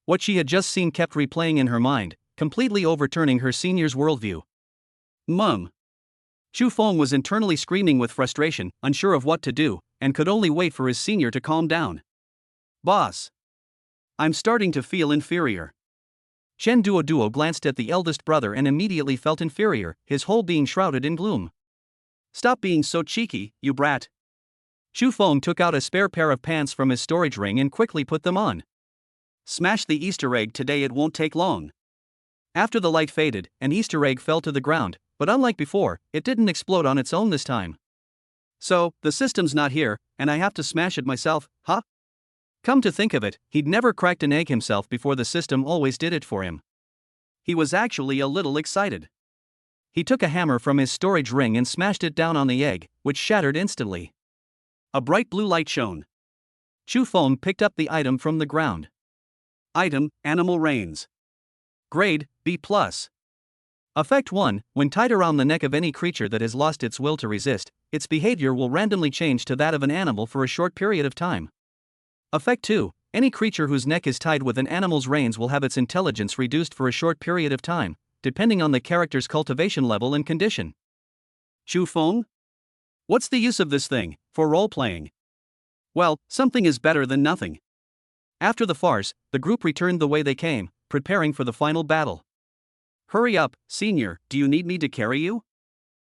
What she had just seen kept replaying in her mind, completely overturning her senior's worldview. Mum! Shufeng was internally screaming with frustration, unsure of what to do, and could only wait for his senior to calm down. Boss! I'm starting to feel inferior. Chen Duoduo glanced at the eldest brother and immediately felt inferior, his whole being shrouded in gloom. Stop being so cheeky, you brat. Shufeng took out a spare pair of pants from his storage ring and quickly put them on. Smash the Easter egg today, it won't take long. After the light faded, an Easter egg fell to the ground, but unlike before, it didn't explode on its own this time. So, the system's not here, and I have to smash it myself, huh? Come to think of it, he'd never cracked an egg himself before. The system always did it for him. He was actually a little excited. He took a hammer from his storage ring and smashed it down on the egg, which shattered instantly. A bright blue light shone. Chu Feng picked up the item from the ground. Item, Animal Reins. Grade, B+. Effect 1, when tied around the neck of any creature that has lost its will to resist, its behavior will randomly change to that of an animal for a short period of time. Effect 2, any creature whose neck is tied with an animal's reins will have its intelligence reduced for a short period of time, depending on the character's cultivation level and condition. Chu Feng? What's the use of this thing, for role-playing? Well, something is better than nothing. After the farce, the group returned the way they came, preparing for the final battle. Hurry up, Senior, do you need me to carry you?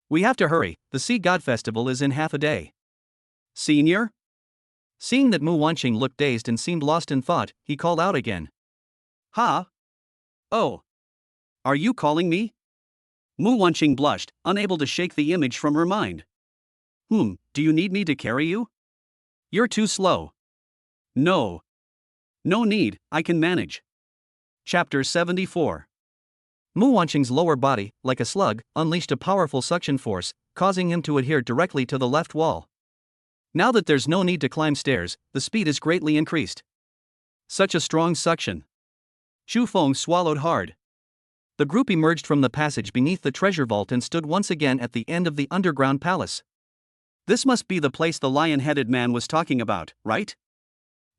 We have to hurry, the Sea God Festival is in half a day. Senior? Seeing that Mu Wanqing looked dazed and seemed lost in thought, he called out again. Huh? Oh. Are you calling me? Mu Wanqing blushed, unable to shake the image from her mind. Do you need me to carry you? You're too slow. No. No need, I can manage. Chapter 74. Mu Wanqing's lower body, like a slug, unleashed a powerful suction force, causing him to adhere directly to the left wall. Now that there's no need to climb stairs, the speed is greatly increased. Such a strong suction. Chu Feng swallowed hard. The group emerged from the passage beneath the treasure vault and stood once again at the end of the underground palace. This must be the place the lion-headed man was talking about, right?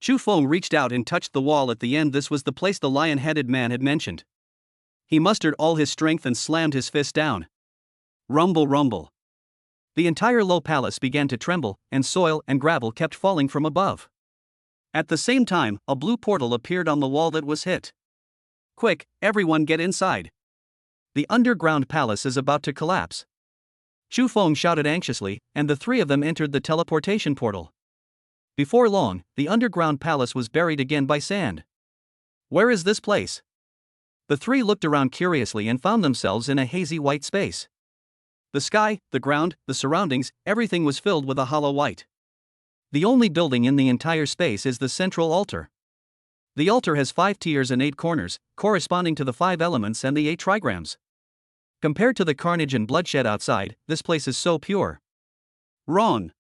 Chu Feng reached out and touched the wall at the end. This was the place the lion-headed man had mentioned. He mustered all his strength and slammed his fist down. Rumble, rumble. The entire low palace began to tremble, and soil and gravel kept falling from above. At the same time, a blue portal appeared on the wall that was hit. Quick, everyone get inside. The underground palace is about to collapse. Chu Feng shouted anxiously, and the three of them entered the teleportation portal. Before long, the underground palace was buried again by sand. Where is this place? The three looked around curiously and found themselves in a hazy white space. The sky, the ground, the surroundings, everything was filled with a hollow white. The only building in the entire space is the central altar. The altar has 5 tiers and 8 corners, corresponding to the 5 elements and the 8 trigrams. Compared to the carnage and bloodshed outside, this place is so pure. Wrong.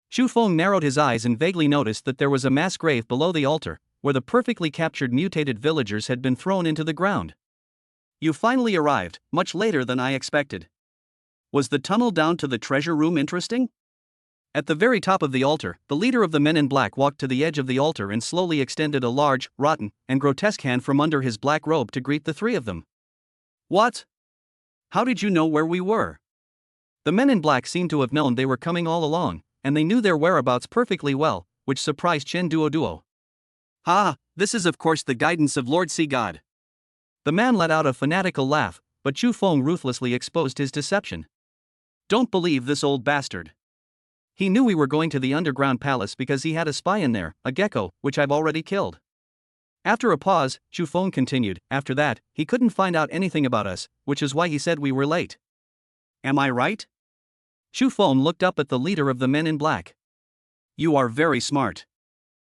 Chu Feng narrowed his eyes and vaguely noticed that there was a mass grave below the altar, where the perfectly captured mutated villagers had been thrown into the ground. You finally arrived, much later than I expected. Was the tunnel down to the treasure room interesting? At the very top of the altar, the leader of the men in black walked to the edge of the altar and slowly extended a large, rotten, and grotesque hand from under his black robe to greet the three of them. What? How did you know where we were? The men in black seemed to have known they were coming all along, and they knew their whereabouts perfectly well, which surprised Chen Duo. Ah, this is of course the guidance of Lord Sea God. The man let out a fanatical laugh, but Chu Feng ruthlessly exposed his deception. Don't believe this old bastard. He knew we were going to the underground palace because he had a spy in there, a gecko, which I've already killed. After a pause, Chu Feng continued, after that, he couldn't find out anything about us, which is why he said we were late. Am I right? Chu Feng looked up at the leader of the men in black. You are very smart.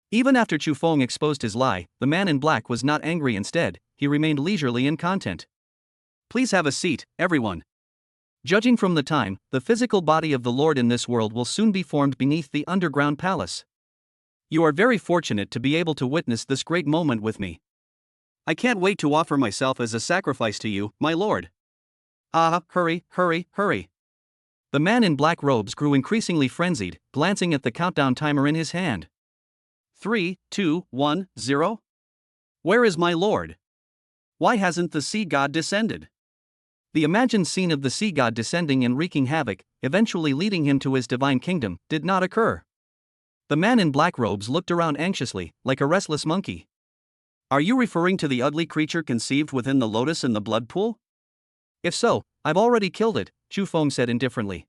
Even after Chu Feng exposed his lie, the man in black was not angry. Instead, he remained leisurely and content. Please have a seat, everyone. Judging from the time, the physical body of the Lord in this world will soon be formed beneath the underground palace. You are very fortunate to be able to witness this great moment with me. I can't wait to offer myself as a sacrifice to you, my lord. Ah, hurry, hurry, hurry. The man in black robes grew increasingly frenzied, glancing at the countdown timer in his hand. 3, 2, 1, 0? Where is my lord? Why hasn't the sea god descended? The imagined scene of the sea god descending and wreaking havoc, eventually leading him to his divine kingdom, did not occur. The man in black robes looked around anxiously, like a restless monkey. Are you referring to the ugly creature conceived within the lotus in the blood pool? If so, I've already killed it, Chu Feng said indifferently.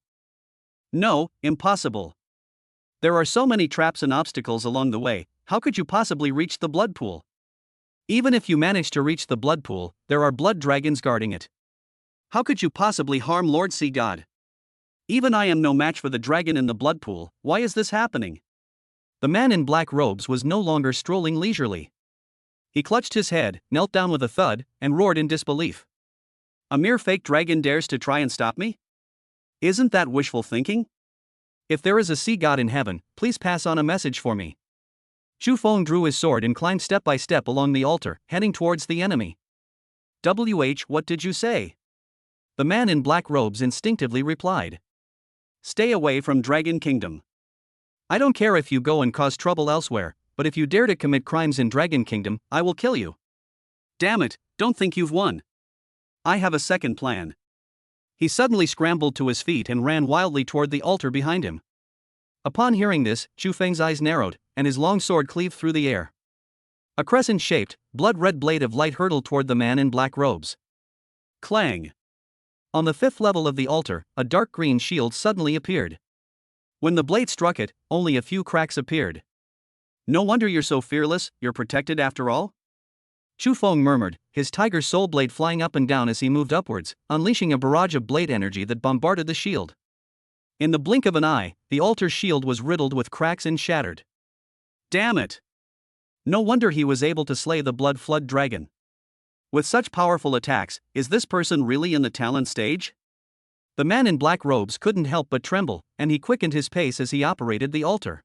No, impossible. There are so many traps and obstacles along the way, how could you possibly reach the blood pool? Even if you manage to reach the blood pool, there are blood dragons guarding it. How could you possibly harm Lord Sea God? Even I am no match for the dragon in the blood pool. Why is this happening? The man in black robes was no longer strolling leisurely. He clutched his head, knelt down with a thud, and roared in disbelief. A mere fake dragon dares to try and stop me? Isn't that wishful thinking? If there is a sea god in heaven, please pass on a message for me. Chu Feng drew his sword and climbed step by step along the altar, heading towards the enemy. What did you say? The man in black robes instinctively replied. Stay away from Dragon Kingdom. I don't care if you go and cause trouble elsewhere, but if you dare to commit crimes in Dragon Kingdom, I will kill you. Damn it, don't think you've won. I have a second plan. He suddenly scrambled to his feet and ran wildly toward the altar behind him. Upon hearing this, Chu Feng's eyes narrowed, and his long sword cleaved through the air. A crescent-shaped, blood-red blade of light hurtled toward the man in black robes. Clang! On the fifth level of the altar, a dark green shield suddenly appeared. When the blade struck it, only a few cracks appeared. No wonder you're so fearless, you're protected after all? Chu Feng murmured, his tiger soul blade flying up and down as he moved upwards, unleashing a barrage of blade energy that bombarded the shield. In the blink of an eye, the altar's shield was riddled with cracks and shattered. Damn it! No wonder he was able to slay the blood flood dragon. With such powerful attacks, is this person really in the talent stage? The man in black robes couldn't help but tremble, and he quickened his pace as he operated the altar.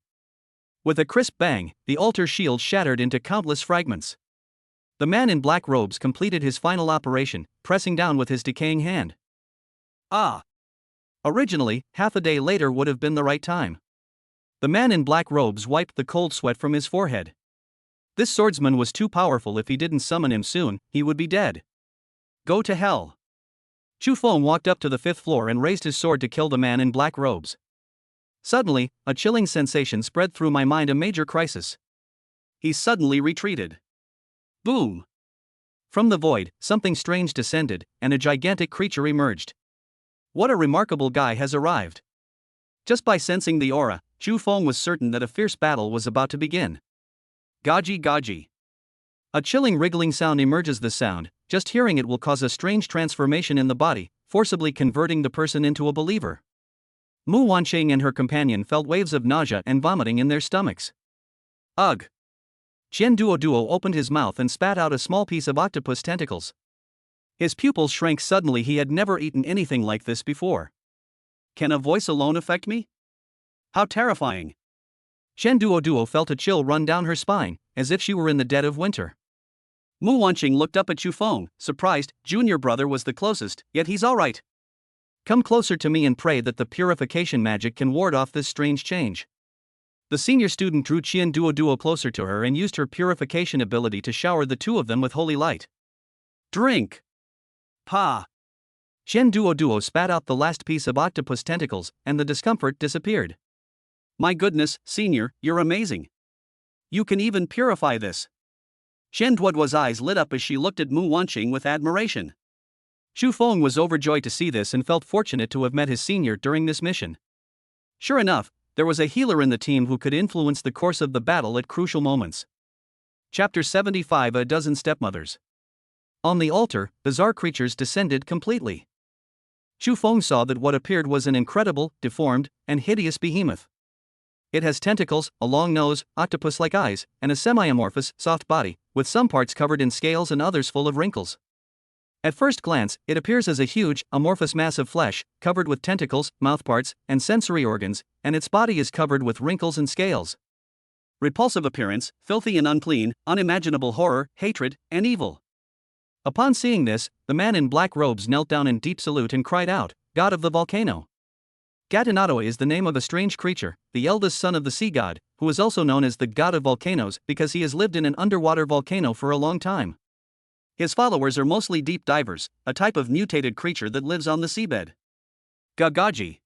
With a crisp bang, the altar shield shattered into countless fragments. The man in black robes completed his final operation, pressing down with his decaying hand. Ah! Originally, half a day later would have been the right time. The man in black robes wiped the cold sweat from his forehead. This swordsman was too powerful. If he didn't summon him soon, he would be dead. Go to hell. Chu Feng walked up to the fifth floor and raised his sword to kill the man in black robes. Suddenly, a chilling sensation spread through my mind. A major crisis. He suddenly retreated. Boom! From the void, something strange descended, and a gigantic creature emerged. What a remarkable guy has arrived. Just by sensing the aura, Chu Feng was certain that a fierce battle was about to begin. Gaji gaji. A chilling wriggling sound emerges. The sound, just hearing it will cause a strange transformation in the body, forcibly converting the person into a believer. Mu Wanqing and her companion felt waves of nausea and vomiting in their stomachs. Ugh! Qian Duo opened his mouth and spat out a small piece of octopus tentacles. His pupils shrank suddenly. He had never eaten anything like this before. Can a voice alone affect me? How terrifying! Qian Duo felt a chill run down her spine, as if she were in the dead of winter. Mu Wanqing looked up at Chu Feng, surprised. Junior brother was the closest, yet he's alright. Come closer to me and pray that the purification magic can ward off this strange change. The senior student drew Qian Duo closer to her and used her purification ability to shower the two of them with holy light. Drink! Pa! Qian Duo spat out the last piece of octopus tentacles, and the discomfort disappeared. My goodness, senior, you're amazing. You can even purify this. Qian Duo's eyes lit up as she looked at Mu Wanqing with admiration. Chu Feng was overjoyed to see this and felt fortunate to have met his senior during this mission. Sure enough, there was a healer in the team who could influence the course of the battle at crucial moments. Chapter 75: A Dozen Stepmothers. On the altar, bizarre creatures descended completely. Chu Feng saw that what appeared was an incredible, deformed, and hideous behemoth. It has tentacles, a long nose, octopus-like eyes, and a semi-amorphous, soft body, with some parts covered in scales and others full of wrinkles. At first glance, it appears as a huge, amorphous mass of flesh, covered with tentacles, mouthparts, and sensory organs, and its body is covered with wrinkles and scales. Repulsive appearance, filthy and unclean, unimaginable horror, hatred, and evil. Upon seeing this, the man in black robes knelt down in deep salute and cried out, "God of the volcano!" Gatinato is the name of a strange creature, the eldest son of the sea god, who is also known as the god of volcanoes because he has lived in an underwater volcano for a long time. His followers are mostly deep divers, a type of mutated creature that lives on the seabed. Gagaji.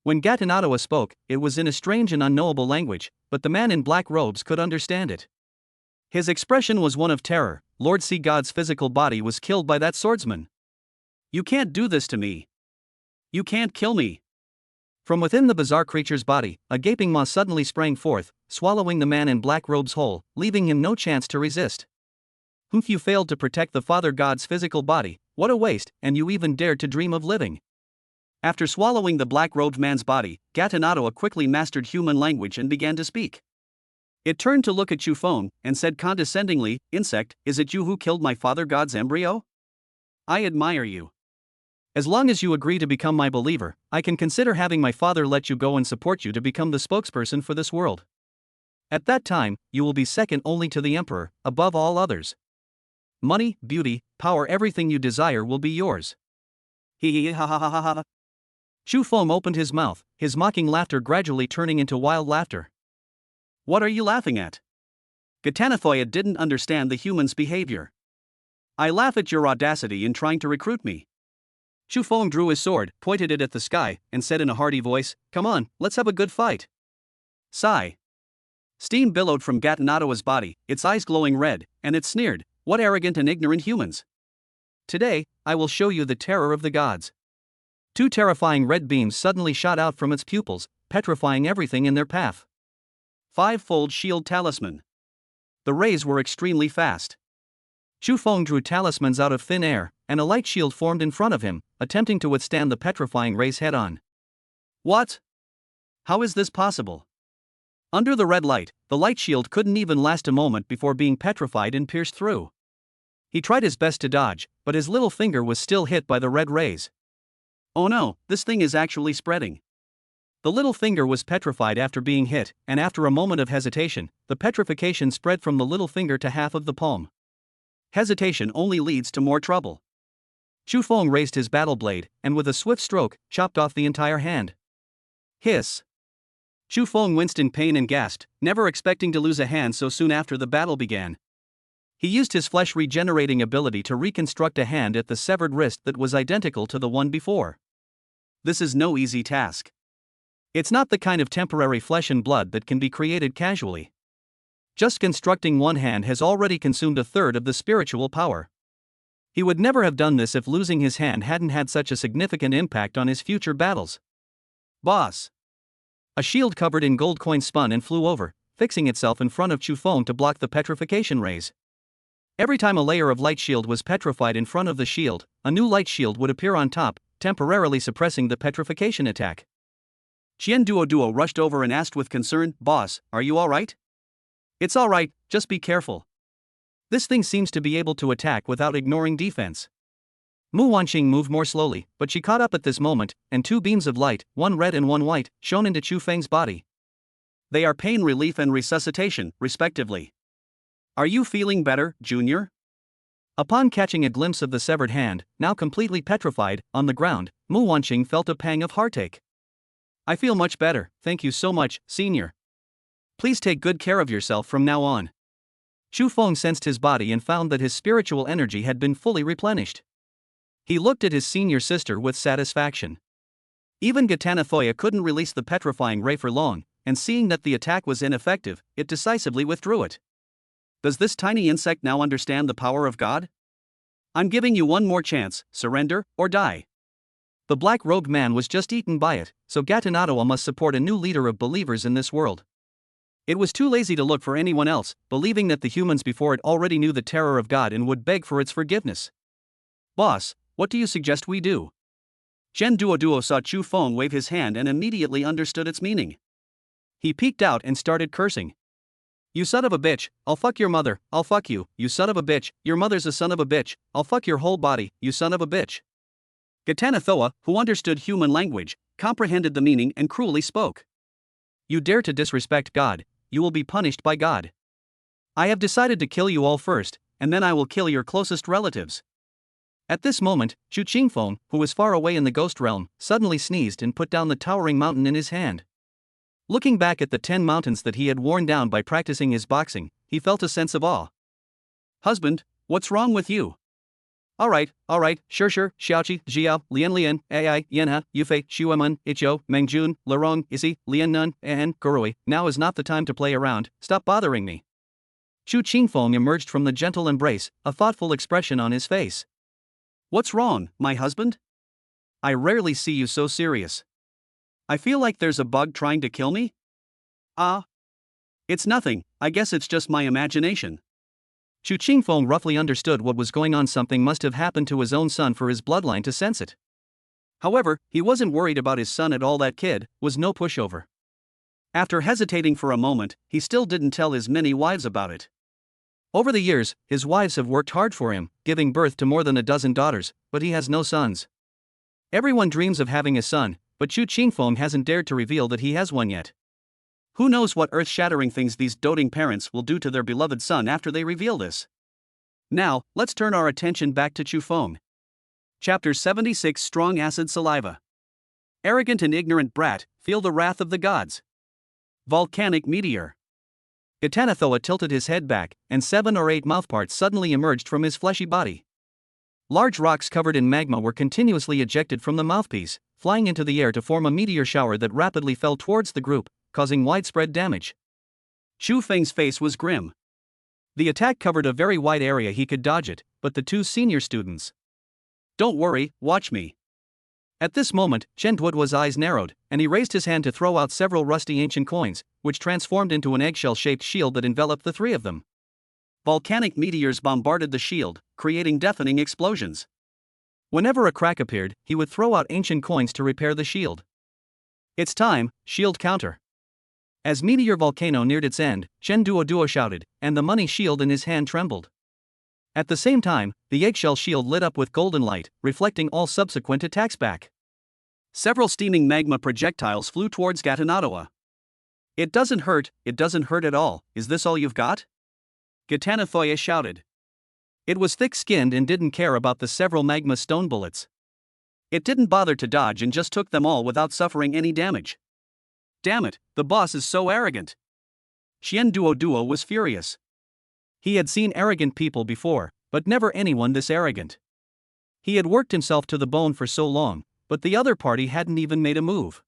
When Gatinato spoke, it was in a strange and unknowable language, but the man in black robes could understand it. His expression was one of terror. Lord Sea God's physical body was killed by that swordsman. You can't do this to me. You can't kill me. From within the bizarre creature's body, a gaping maw suddenly sprang forth, swallowing the man in black robes whole, leaving him no chance to resist. You failed to protect the Father God's physical body, What a waste, and you even dared to dream of living. After swallowing the black-robed man's body, Gatanadoa quickly mastered human language and began to speak. It turned to look at Chufeng and said condescendingly, "Insect, is it you who killed my father god's embryo? I admire you. As long as you agree to become my believer, I can consider having my father let you go and support you to become the spokesperson for this world. At that time, you will be second only to the emperor, above all others. Money, beauty, power, everything you desire will be yours." Hee ha ha ha ha ha. Chufeng opened his mouth, his mocking laughter gradually turning into wild laughter. What are you laughing at? Gatanathoya didn't understand the human's behavior. I laugh at your audacity in trying to recruit me. Chufeng drew his sword, pointed it at the sky, and said in a hearty voice, "Come on, let's have a good fight." Sigh. Steam billowed from Gatanadoa's body, its eyes glowing red, and it sneered, "What arrogant and ignorant humans! Today, I will show you the terror of the gods." Two terrifying red beams suddenly shot out from its pupils, petrifying everything in their path. Five-fold shield talisman. The rays were extremely fast. Chufeng drew talismans out of thin air, and a light shield formed in front of him, attempting to withstand the petrifying rays head-on. What? How is this possible? Under the red light, the light shield couldn't even last a moment before being petrified and pierced through. He tried his best to dodge, but his little finger was still hit by the red rays. Oh no, this thing is actually spreading. The little finger was petrified after being hit, and after a moment of hesitation, the petrification spread from the little finger to half of the palm. Hesitation only leads to more trouble. Chufeng raised his battle blade, and with a swift stroke, chopped off the entire hand. Hiss. Chufeng winced in pain and gasped, never expecting to lose a hand so soon after the battle began. He used his flesh-regenerating ability to reconstruct a hand at the severed wrist that was identical to the one before. This is no easy task. It's not the kind of temporary flesh and blood that can be created casually. Just constructing one hand has already consumed a third of the spiritual power. He would never have done this if losing his hand hadn't had such a significant impact on his future battles. Boss. A shield covered in gold coins spun and flew over, fixing itself in front of Chufeng to block the petrification rays. Every time a layer of light shield was petrified in front of the shield, a new light shield would appear on top, temporarily suppressing the petrification attack. Qian Duo rushed over and asked with concern, "Boss, are you alright?" "It's alright, just be careful. This thing seems to be able to attack without ignoring defense." Mu Wanqing moved more slowly, but she caught up at this moment, and two beams of light, one red and one white, shone into Chufeng's body. They are pain relief and resuscitation, respectively. Are you feeling better, Junior? Upon catching a glimpse of the severed hand, now completely petrified, on the ground, Mu Wanqing felt a pang of heartache. I feel much better, thank you so much, Senior. Please take good care of yourself from now on. Chufeng sensed his body and found that his spiritual energy had been fully replenished. He looked at his senior sister with satisfaction. Even Gatanathoya couldn't release the petrifying ray for long, and seeing that the attack was ineffective, it decisively withdrew it. Does this tiny insect now understand the power of God? I'm giving you one more chance, surrender, or die. The black-robed man was just eaten by it, so Gatanadoa must support a new leader of believers in this world. It was too lazy to look for anyone else, believing that the humans before it already knew the terror of God and would beg for its forgiveness. Boss, what do you suggest we do? Qian Duo saw Chufeng wave his hand and immediately understood its meaning. He peeked out and started cursing. You son of a bitch, I'll fuck your mother, I'll fuck you, you son of a bitch, your mother's a son of a bitch, I'll fuck your whole body, you son of a bitch. Gatanathoa, who understood human language, comprehended the meaning and cruelly spoke. You dare to disrespect God, you will be punished by God. I have decided to kill you all first, and then I will kill your closest relatives. At this moment, Chu Qingfeng, who was far away in the ghost realm, suddenly sneezed and put down the towering mountain in his hand. Looking back at the 10 mountains that he had worn down by practicing his boxing, he felt a sense of awe. Husband, what's wrong with you? Alright, sure, Xiaoqi, Jiao, Lian, Ai, Yanha, Yufei, Xuemen, Ichou, Mengjun, Lerong, Isi, Liannun, and Gurui, now is not the time to play around, stop bothering me. Chu Qingfeng emerged from the gentle embrace, a thoughtful expression on his face. What's wrong, my husband? I rarely see you so serious. I feel like there's a bug trying to kill me? It's nothing, I guess it's just my imagination. Chu Qingfeng roughly understood what was going on. Something must have happened to his own son for his bloodline to sense it. However, he wasn't worried about his son at all. That kid was no pushover. After hesitating for a moment, he still didn't tell his many wives about it. Over the years, his wives have worked hard for him, giving birth to more than a dozen daughters, but he has no sons. Everyone dreams of having a son, but Chu Qingfeng hasn't dared to reveal that he has one yet. Who knows what earth-shattering things these doting parents will do to their beloved son after they reveal this. Now, let's turn our attention back to Chu Feng. Chapter 76 Strong Acid Saliva. Arrogant and ignorant brat, feel the wrath of the gods. Volcanic meteor. Gatanathoa tilted his head back, and 7 or 8 mouthparts suddenly emerged from his fleshy body. Large rocks covered in magma were continuously ejected from the mouthpiece, flying into the air to form a meteor shower that rapidly fell towards the group, causing widespread damage. Chu Feng's face was grim. The attack covered a very wide area. He could dodge it, but the 2 senior students. Don't worry, watch me. At this moment, Chen Duoduo's eyes narrowed, and he raised his hand to throw out several rusty ancient coins, which transformed into an eggshell-shaped shield that enveloped the 3 of them. Volcanic meteors bombarded the shield, creating deafening explosions. Whenever a crack appeared, he would throw out ancient coins to repair the shield. It's time, shield counter. As Meteor Volcano neared its end, Chen Duoduo shouted, and the money shield in his hand trembled. At the same time, the eggshell shield lit up with golden light, reflecting all subsequent attacks back. Several steaming magma projectiles flew towards Gatanathoa. It doesn't hurt at all. Is this all you've got? Gatanathoa shouted. It was thick-skinned and didn't care about the several magma stone bullets. It didn't bother to dodge and just took them all without suffering any damage. Damn it, the boss is so arrogant. Chen Duoduo was furious. He had seen arrogant people before, but never anyone this arrogant. He had worked himself to the bone for so long, but the other party hadn't even made a move.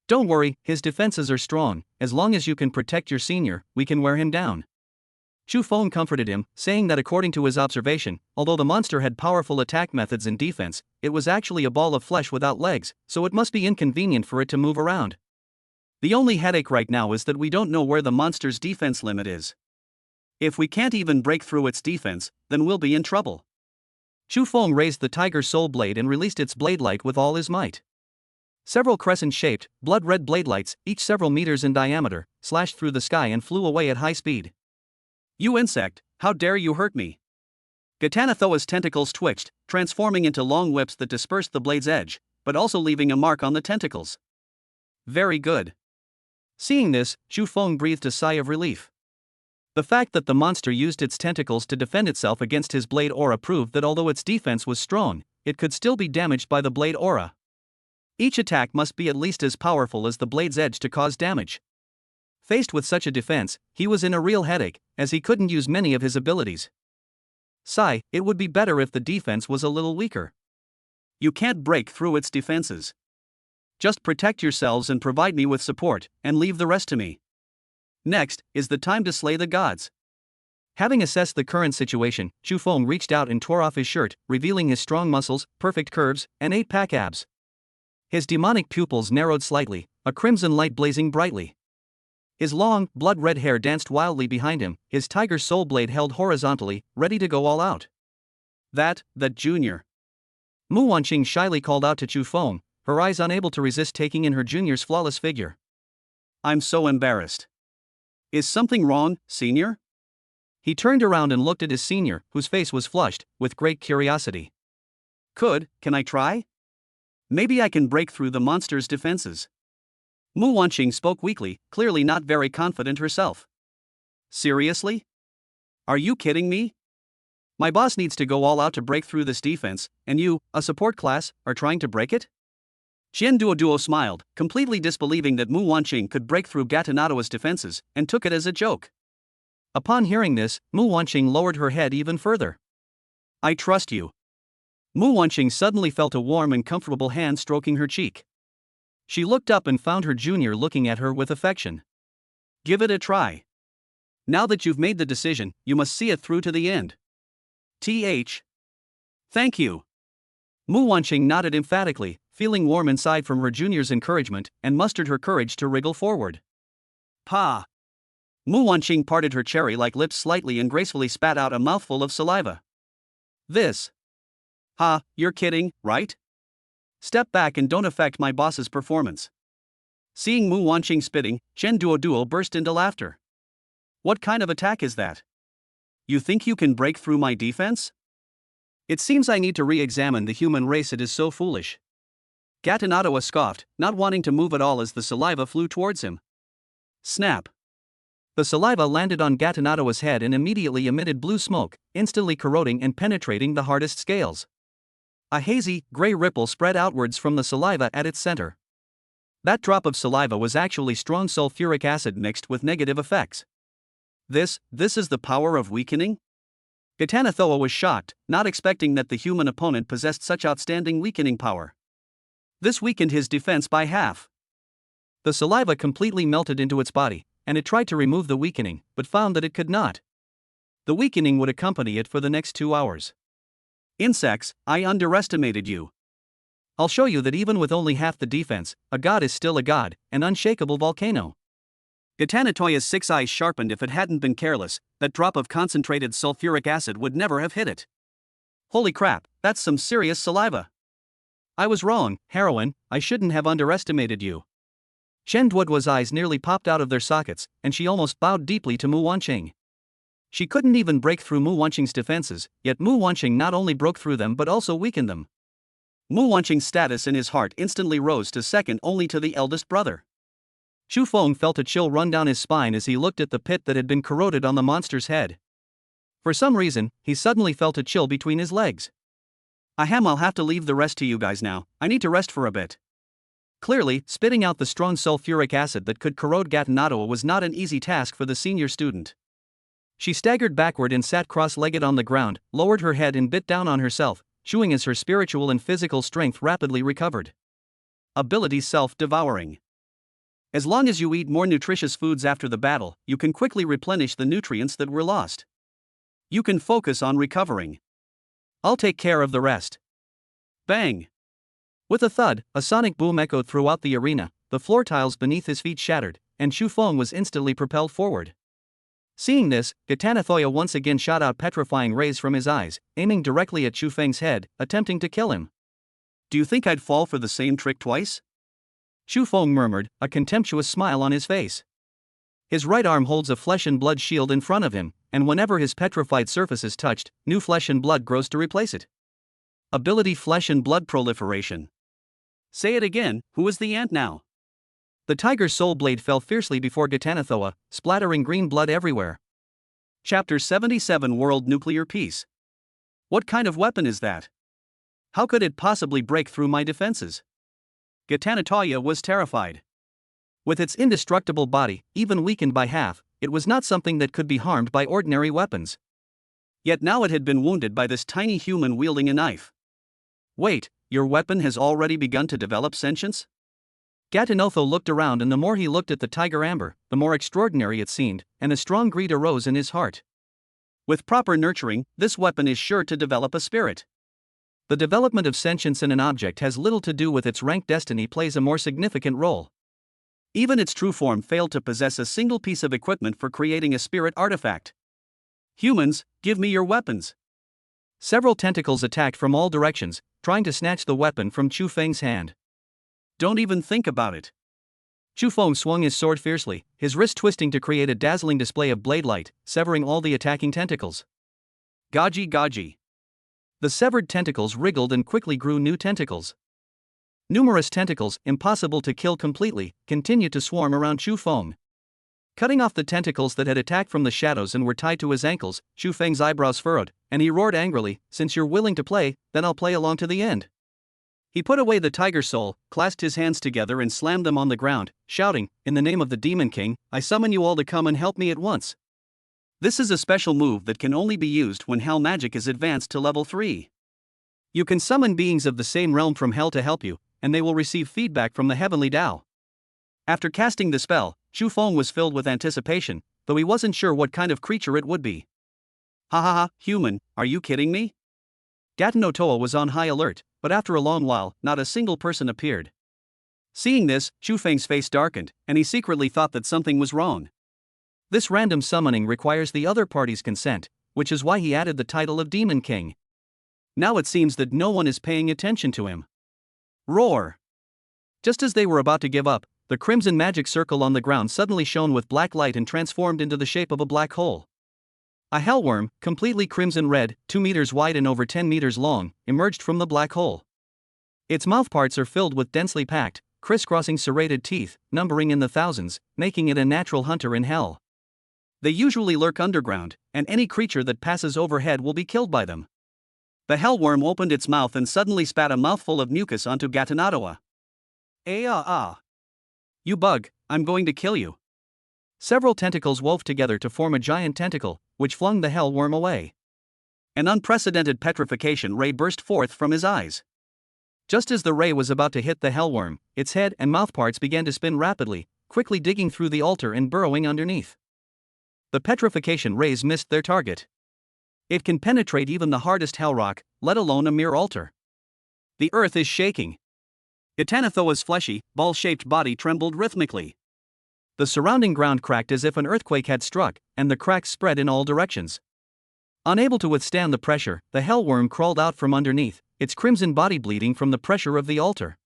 Don't worry, his defenses are strong. As long as you can protect your senior, we can wear him down. Chu Feng comforted him, saying that according to his observation, although the monster had powerful attack methods and defense, it was actually a ball of flesh without legs, so it must be inconvenient for it to move around. The only headache right now is that we don't know where the monster's defense limit is. If we can't even break through its defense, then we'll be in trouble. Chu Feng raised the tiger soul blade and released its blade light with all his might. Several crescent-shaped, blood-red blade lights, each several meters in diameter, slashed through the sky and flew away at high speed. You insect, how dare you hurt me? Gatanathoa's tentacles twitched, transforming into long whips that dispersed the blade's edge, but also leaving a mark on the tentacles. Very good. Seeing this, Chu Feng breathed a sigh of relief. The fact that the monster used its tentacles to defend itself against his blade aura proved that although its defense was strong, it could still be damaged by the blade aura. Each attack must be at least as powerful as the blade's edge to cause damage. Faced with such a defense, he was in a real headache, as he couldn't use many of his abilities. Sigh, it would be better if the defense was a little weaker. You can't break through its defenses. Just protect yourselves and provide me with support, and leave the rest to me. Next, is the time to slay the gods. Having assessed the current situation, Chu Feng reached out and tore off his shirt, revealing his strong muscles, perfect curves, and 8-pack abs. His demonic pupils narrowed slightly, a crimson light blazing brightly. His long, blood-red hair danced wildly behind him, his tiger soul blade held horizontally, ready to go all out. That junior. Mu Wanqing shyly called out to Chu Feng, her eyes unable to resist taking in her junior's flawless figure. I'm so embarrassed. Is something wrong, senior? He turned around and looked at his senior, whose face was flushed, with great curiosity. Can I try? Maybe I can break through the monster's defenses. Mu Wanqing spoke weakly, clearly not very confident herself. Seriously? Are you kidding me? My boss needs to go all out to break through this defense, and you, a support class, are trying to break it? Chen Duoduo smiled, completely disbelieving that Mu Wanqing could break through Gatanathoa's defenses, and took it as a joke. Upon hearing this, Mu Wanqing lowered her head even further. I trust you. Mu Wanqing suddenly felt a warm and comfortable hand stroking her cheek. She looked up and found her junior looking at her with affection. Give it a try. Now that you've made the decision, you must see it through to the end. Thank you. Mu Wanqing nodded emphatically, feeling warm inside from her junior's encouragement, and mustered her courage to wriggle forward. Pa! Mu Wanqing parted her cherry-like lips slightly and gracefully spat out a mouthful of saliva. This. Ha, you're kidding, right? Step back and don't affect my boss's performance. Seeing Mu Wanqing spitting, Chen Duoduo burst into laughter. What kind of attack is that? You think you can break through my defense? It seems I need to re-examine the human race, it is so foolish. Gatanatoa scoffed, not wanting to move at all as the saliva flew towards him. Snap. The saliva landed on Gatanatoa's head and immediately emitted blue smoke, instantly corroding and penetrating the hardest scales. A hazy, gray ripple spread outwards from the saliva at its center. That drop of saliva was actually strong sulfuric acid mixed with negative effects. This is the power of weakening? Gatanatoa was shocked, not expecting that the human opponent possessed such outstanding weakening power. This weakened his defense by half. The saliva completely melted into its body, and it tried to remove the weakening, but found that it could not. The weakening would accompany it for the next 2 hours. Insects, I underestimated you. I'll show you that even with only half the defense, a god is still a god, an unshakable volcano. Gatanatoya's 6 eyes sharpened. If it hadn't been careless, that drop of concentrated sulfuric acid would never have hit it. Holy crap, that's some serious saliva. I was wrong, heroine, I shouldn't have underestimated you. Chen Duoduo's eyes nearly popped out of their sockets, and she almost bowed deeply to Mu Wanqing. She couldn't even break through Mu Wanqing's defenses, yet Mu Wanqing not only broke through them but also weakened them. Mu Wanqing's status in his heart instantly rose to second only to the eldest brother. Xu Feng felt a chill run down his spine as he looked at the pit that had been corroded on the monster's head. For some reason, he suddenly felt a chill between his legs. I'll have to leave the rest to you guys now, I need to rest for a bit. Clearly, spitting out the strong sulfuric acid that could corrode Gatanatoa was not an easy task for the senior student. She staggered backward and sat cross-legged on the ground, lowered her head and bit down on herself, chewing as her spiritual and physical strength rapidly recovered. Ability self-devouring. As long as you eat more nutritious foods after the battle, you can quickly replenish the nutrients that were lost. You can focus on recovering. I'll take care of the rest. Bang! With a thud, a sonic boom echoed throughout the arena, the floor tiles beneath his feet shattered, and Xu Feng was instantly propelled forward. Seeing this, Gatanatoya once again shot out petrifying rays from his eyes, aiming directly at Xu Feng's head, attempting to kill him. Do you think I'd fall for the same trick twice? Xu Feng murmured, a contemptuous smile on his face. His right arm holds a flesh and blood shield in front of him, and whenever his petrified surface is touched, new flesh and blood grows to replace it. Ability Flesh and Blood Proliferation. Say it again, who is the ant now? The tiger's soul blade fell fiercely before Gatanatoa, splattering green blood everywhere. Chapter 77 World Nuclear Peace. What kind of weapon is that? How could it possibly break through my defenses? Gatanatoya was terrified. With its indestructible body, even weakened by half, it was not something that could be harmed by ordinary weapons. Yet now it had been wounded by this tiny human wielding a knife. Wait, your weapon has already begun to develop sentience? Gatanotho looked around, and the more he looked at the tiger amber, the more extraordinary it seemed, and a strong greed arose in his heart. With proper nurturing, this weapon is sure to develop a spirit. The development of sentience in an object has little to do with its rank. Destiny plays a more significant role. Even its true form failed to possess a single piece of equipment for creating a spirit artifact. Humans, give me your weapons. Several tentacles attacked from all directions, trying to snatch the weapon from Xu Feng's hand. Don't even think about it. Xu Feng swung his sword fiercely, his wrist twisting to create a dazzling display of blade light, severing all the attacking tentacles. Gaji gaji. The severed tentacles wriggled and quickly grew new tentacles. Numerous tentacles, impossible to kill completely, continued to swarm around Xu Feng. Cutting off the tentacles that had attacked from the shadows and were tied to his ankles, Xu Feng's eyebrows furrowed, and he roared angrily, "Since you're willing to play, then I'll play along to the end." He put away the tiger soul, clasped his hands together and slammed them on the ground, shouting, "In the name of the Demon King, I summon you all to come and help me at once." This is a special move that can only be used when hell magic is advanced to level 3. You can summon beings of the same realm from hell to help you, and they will receive feedback from the heavenly Tao. After casting the spell, Xu Feng was filled with anticipation, though he wasn't sure what kind of creature it would be. Ha ha ha, human, are you kidding me? Gatanatoa was on high alert, but after a long while, not a single person appeared. Seeing this, Xu Feng's face darkened, and he secretly thought that something was wrong. This random summoning requires the other party's consent, which is why he added the title of Demon King. Now it seems that no one is paying attention to him. Roar! Just as they were about to give up, the crimson magic circle on the ground suddenly shone with black light and transformed into the shape of a black hole. A hellworm, completely crimson red, 2 meters wide and over 10 meters long, emerged from the black hole. Its mouthparts are filled with densely packed, crisscrossing serrated teeth, numbering in the thousands, making it a natural hunter in hell. They usually lurk underground, and any creature that passes overhead will be killed by them. The hellworm opened its mouth and suddenly spat a mouthful of mucus onto Gatanatoa. You bug, I'm going to kill you. Several tentacles wove together to form a giant tentacle, which flung the hellworm away. An unprecedented petrification ray burst forth from his eyes. Just as the ray was about to hit the hellworm, its head and mouthparts began to spin rapidly, quickly digging through the altar and burrowing underneath. The petrification rays missed their target. It can penetrate even the hardest hell rock, let alone a mere altar. The earth is shaking. Gatanathoa's fleshy, ball-shaped body trembled rhythmically. The surrounding ground cracked as if an earthquake had struck, and the cracks spread in all directions. Unable to withstand the pressure, the hellworm crawled out from underneath, its crimson body bleeding from the pressure of the altar.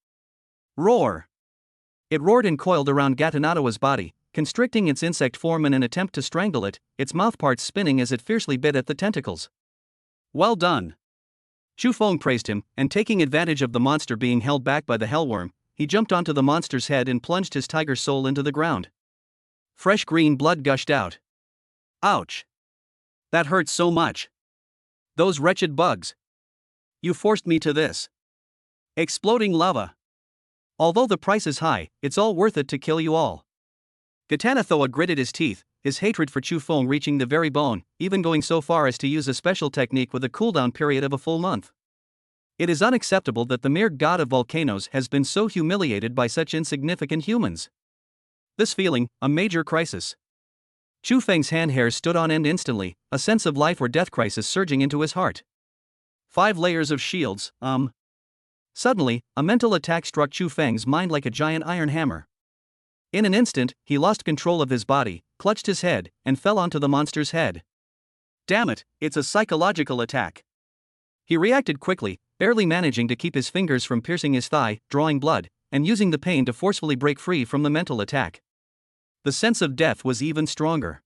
Roar! It roared and coiled around Gatanatoa's body, constricting its insect form in an attempt to strangle it, its mouthparts spinning as it fiercely bit at the tentacles. Well done! Chu Feng praised him, and taking advantage of the monster being held back by the hellworm, he jumped onto the monster's head and plunged his tiger soul into the ground. Fresh green blood gushed out. Ouch! That hurts so much. Those wretched bugs. You forced me to this. Exploding lava. Although the price is high, it's all worth it to kill you all. Gatanathoa gritted his teeth, his hatred for Chu Feng reaching the very bone, even going so far as to use a special technique with a cooldown period of a full month. It is unacceptable that the mere god of volcanoes has been so humiliated by such insignificant humans. This feeling, a major crisis. Chu Feng's hand hairs stood on end instantly, a sense of life or death crisis surging into his heart. 5 layers of shields, Suddenly, a mental attack struck Chu Feng's mind like a giant iron hammer. In an instant, he lost control of his body, clutched his head, and fell onto the monster's head. Damn it, it's a psychological attack. He reacted quickly, barely managing to keep his fingers from piercing his thigh, drawing blood, and using the pain to forcefully break free from the mental attack. The sense of death was even stronger.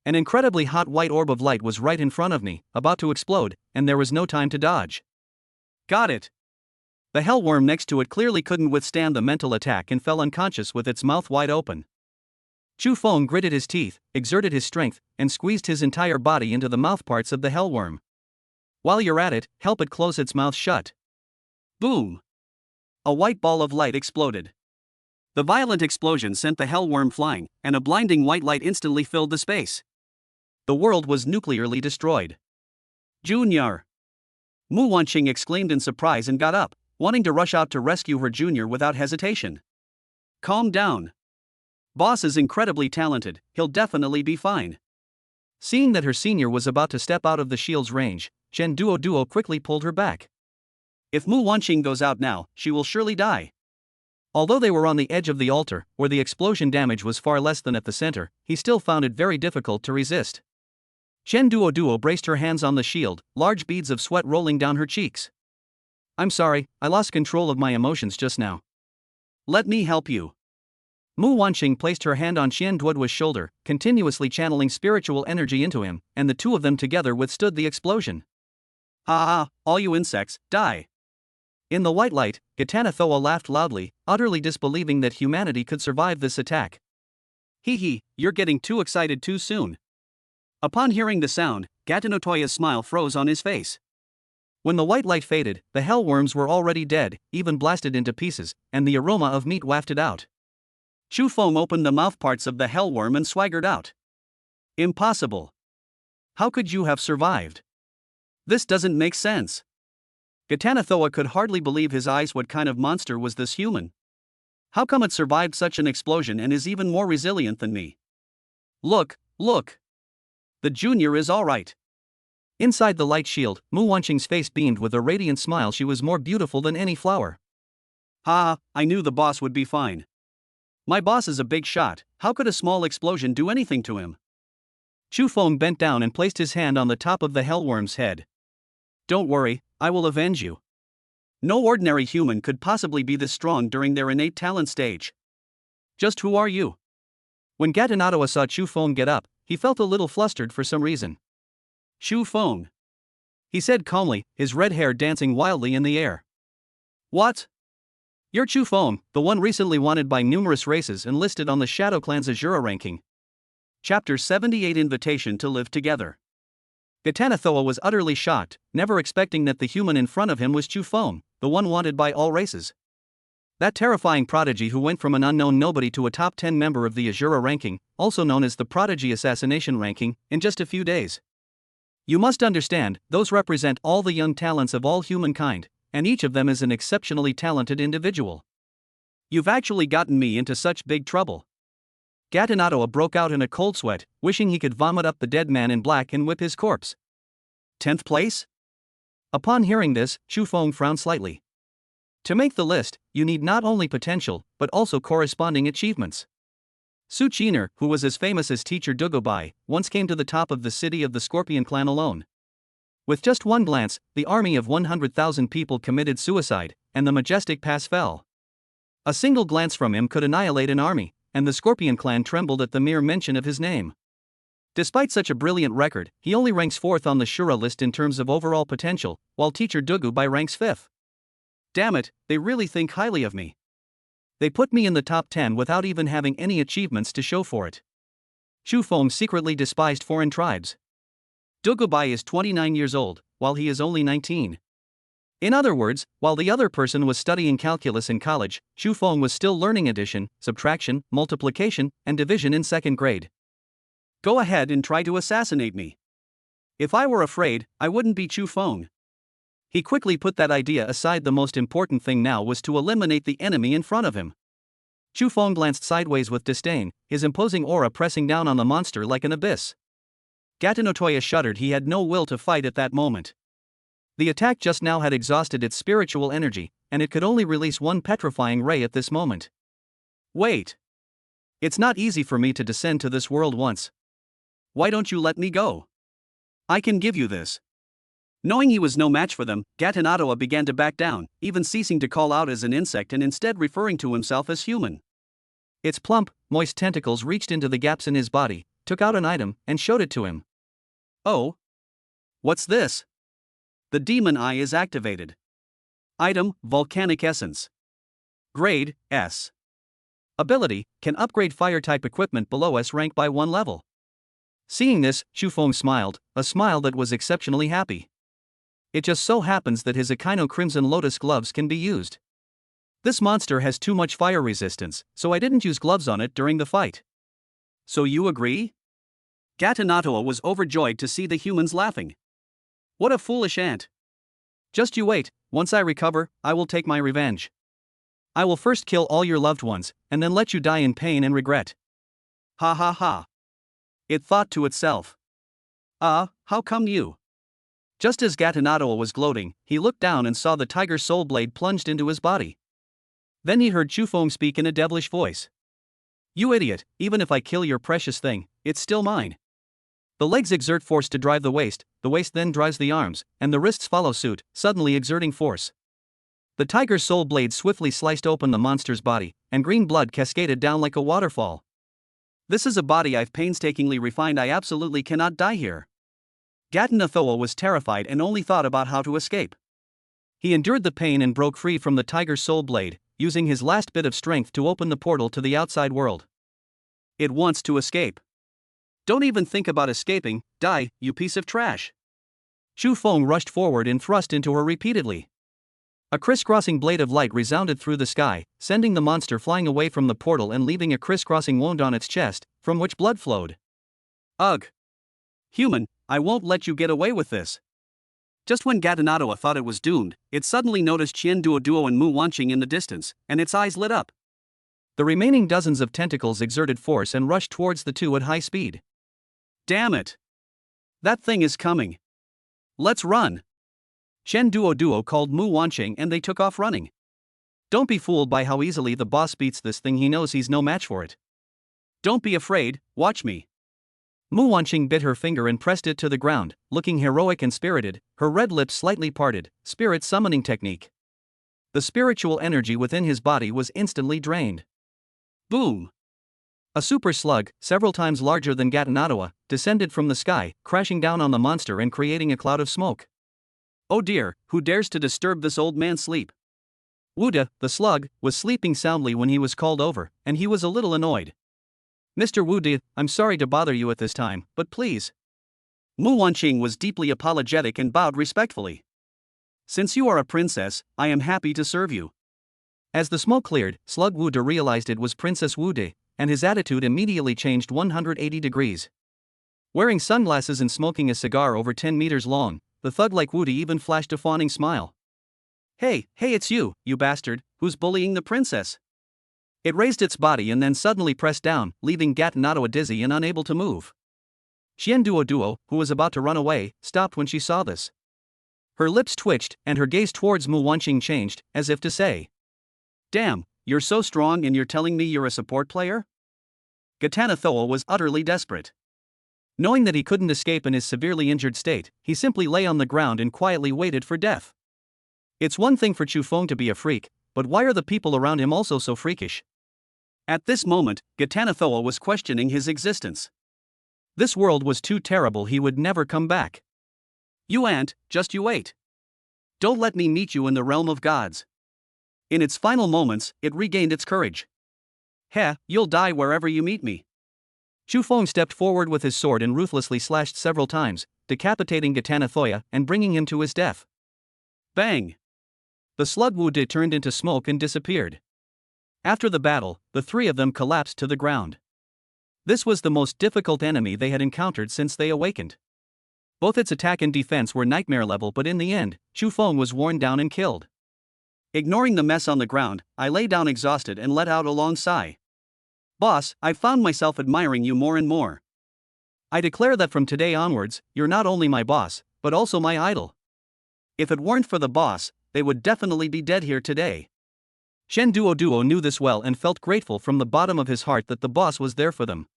An incredibly hot white orb of light was right in front of me, about to explode, and there was no time to dodge. Got it! The hellworm next to it clearly couldn't withstand the mental attack and fell unconscious with its mouth wide open. Chu Feng gritted his teeth, exerted his strength, and squeezed his entire body into the mouthparts of the hellworm. While you're at it, help it close its mouth shut. Boom! A white ball of light exploded. The violent explosion sent the hellworm flying, and a blinding white light instantly filled the space. The world was nuclearly destroyed. Junior! Mu Wanqing exclaimed in surprise and got up, wanting to rush out to rescue her junior without hesitation. Calm down. Boss is incredibly talented, he'll definitely be fine. Seeing that her senior was about to step out of the shield's range, Shen Duo quickly pulled her back. If Mu Wanqing goes out now, she will surely die. Although they were on the edge of the altar, where the explosion damage was far less than at the center, he still found it very difficult to resist. Shen Duo braced her hands on the shield, large beads of sweat rolling down her cheeks. I'm sorry, I lost control of my emotions just now. Let me help you. Mu Wanqing placed her hand on Xian Duoduo's shoulder, continuously channeling spiritual energy into him, and the two of them together withstood the explosion. All you insects, die. In the white light, Gatanathoa laughed loudly, utterly disbelieving that humanity could survive this attack. Hee, you're getting too excited too soon. Upon hearing the sound, Gatanatoya's smile froze on his face. When the white light faded, the hellworms were already dead, even blasted into pieces, and the aroma of meat wafted out. Chu Feng opened the mouthparts of the hellworm and swaggered out. Impossible. How could you have survived? This doesn't make sense. Gatanathoa could hardly believe his eyes. What kind of monster was this human? How come it survived such an explosion and is even more resilient than me? Look. The junior is alright. Inside the light shield, Mu Wanqing's face beamed with a radiant smile. She was more beautiful than any flower. I knew the boss would be fine. My boss is a big shot, how could a small explosion do anything to him? Chu Feng bent down and placed his hand on the top of the hellworm's head. Don't worry, I will avenge you. No ordinary human could possibly be this strong during their innate talent stage. Just who are you? When Gatanatua saw Chu Feng get up, he felt a little flustered for some reason. Chu Feng, he said calmly, his red hair dancing wildly in the air. What? You're Chu Feng, the one recently wanted by numerous races and listed on the Shadow Clan's Azura ranking. Chapter 78 Invitation to Live Together. Gatanatua was utterly shocked, never expecting that the human in front of him was Chu Feng, the one wanted by all races. That terrifying prodigy who went from an unknown nobody to a top 10 member of the Azura ranking, also known as the Prodigy Assassination ranking, in just a few days. You must understand, those represent all the young talents of all humankind, and each of them is an exceptionally talented individual. You've actually gotten me into such big trouble. Gatanatua broke out in a cold sweat, wishing he could vomit up the dead man in black and whip his corpse. 10th place? Upon hearing this, Chu Feng frowned slightly. To make the list, you need not only potential, but also corresponding achievements. Su Qiner, who was as famous as teacher Dugubai, once came to the top of the city of the Scorpion clan alone. With just one glance, the army of 100,000 people committed suicide, and the majestic pass fell. A single glance from him could annihilate an army, and the Scorpion clan trembled at the mere mention of his name. Despite such a brilliant record, he only ranks 4th on the Shura list in terms of overall potential, while teacher Dugubai ranks 5th. Damn it, they really think highly of me. They put me in the top 10 without even having any achievements to show for it. Chu Feng secretly despised foreign tribes. Dugubai is 29 years old, while he is only 19. In other words, while the other person was studying calculus in college, Chu Feng was still learning addition, subtraction, multiplication, and division in 2nd grade. Go ahead and try to assassinate me. If I were afraid, I wouldn't be Chu Feng. He quickly put that idea aside. The most important thing now was to eliminate the enemy in front of him. Chu Feng glanced sideways with disdain, his imposing aura pressing down on the monster like an abyss. Gatanatua shuddered. He had no will to fight at that moment. The attack just now had exhausted its spiritual energy, and it could only release one petrifying ray at this moment. Wait. It's not easy for me to descend to this world once. Why don't you let me go? I can give you this. Knowing he was no match for them, Gatanatua began to back down, even ceasing to call out as an insect and instead referring to himself as human. Its plump, moist tentacles reached into the gaps in his body, took out an item, and showed it to him. Oh? What's this? The demon eye is activated. Item, Volcanic Essence. Grade, S. Ability, can upgrade fire-type equipment below S rank by 1 level. Seeing this, Chu Feng smiled, a smile that was exceptionally happy. It just so happens that his Akaino Crimson Lotus gloves can be used. This monster has too much fire resistance, so I didn't use gloves on it during the fight. So you agree? Gatanatua was overjoyed to see the humans laughing. What a foolish ant. Just you wait, once I recover, I will take my revenge. I will first kill all your loved ones, and then let you die in pain and regret. Ha ha ha. It thought to itself. How come you? Just as Gatanatua was gloating, he looked down and saw the tiger soul blade plunged into his body. Then he heard Chu Feng speak in a devilish voice. You idiot, even if I kill your precious thing, it's still mine. The legs exert force to drive the waist then drives the arms, and the wrists follow suit, suddenly exerting force. The tiger's soul blade swiftly sliced open the monster's body, and green blood cascaded down like a waterfall. This is a body I've painstakingly refined. I absolutely cannot die here. Gatanatua was terrified and only thought about how to escape. He endured the pain and broke free from the tiger's soul blade, using his last bit of strength to open the portal to the outside world. It wants to escape. Don't even think about escaping, die, you piece of trash. Chu Feng rushed forward and thrust into her repeatedly. A crisscrossing blade of light resounded through the sky, sending the monster flying away from the portal and leaving a crisscrossing wound on its chest, from which blood flowed. Ugh! Human, I won't let you get away with this. Just when Gatanatua thought it was doomed, it suddenly noticed Qian Duoduo and Mu Wanqing in the distance, and its eyes lit up. The remaining dozens of tentacles exerted force and rushed towards the two at high speed. Damn it! That thing is coming. Let's run! Qian Duoduo called Mu Wanqing and they took off running. Don't be fooled by how easily the boss beats this thing, he knows he's no match for it. Don't be afraid, watch me. Mu Wanqing bit her finger and pressed it to the ground, looking heroic and spirited, her red lips slightly parted, spirit summoning technique. The spiritual energy within his body was instantly drained. Boom! A super slug, several times larger than Gatanadawa, descended from the sky, crashing down on the monster and creating a cloud of smoke. Oh dear, who dares to disturb this old man's sleep? Wuda, the slug, was sleeping soundly when he was called over, and he was a little annoyed. Mr. Wuda, I'm sorry to bother you at this time, but please. Mu Wanqing was deeply apologetic and bowed respectfully. Since you are a princess, I am happy to serve you. As the smoke cleared, Slug Wuda realized it was Princess Wuda, and his attitude immediately changed 180 degrees. Wearing sunglasses and smoking a cigar over 10 meters long, the thug-like Wuda even flashed a fawning smile. Hey, it's you bastard, who's bullying the princess? It raised its body and then suddenly pressed down, leaving Gatanadawa dizzy and unable to move. Xianduo, who was about to run away, stopped when she saw this. Her lips twitched, and her gaze towards Mu Wanqing changed, as if to say, "Damn, you're so strong and you're telling me you're a support player?" Gatanadawa was utterly desperate. Knowing that he couldn't escape in his severely injured state, he simply lay on the ground and quietly waited for death. It's one thing for Chu Feng to be a freak, but why are the people around him also so freakish? At this moment, Gatanadawa was questioning his existence. This world was too terrible, he would never come back. You ain't, just you wait. Don't let me meet you in the realm of gods. In its final moments, it regained its courage. Heh, you'll die wherever you meet me. Chu Feng stepped forward with his sword and ruthlessly slashed several times, decapitating Gatanadawa and bringing him to his death. Bang! The slug Wuda turned into smoke and disappeared. After the battle, the three of them collapsed to the ground. This was the most difficult enemy they had encountered since they awakened. Both its attack and defense were nightmare level, but in the end, Chu Feng was worn down and killed. Ignoring the mess on the ground, I lay down exhausted and let out a long sigh. Boss, I found myself admiring you more and more. I declare that from today onwards, you're not only my boss, but also my idol. If it weren't for the boss, they would definitely be dead here today. Xianduo knew this well and felt grateful from the bottom of his heart that the boss was there for them.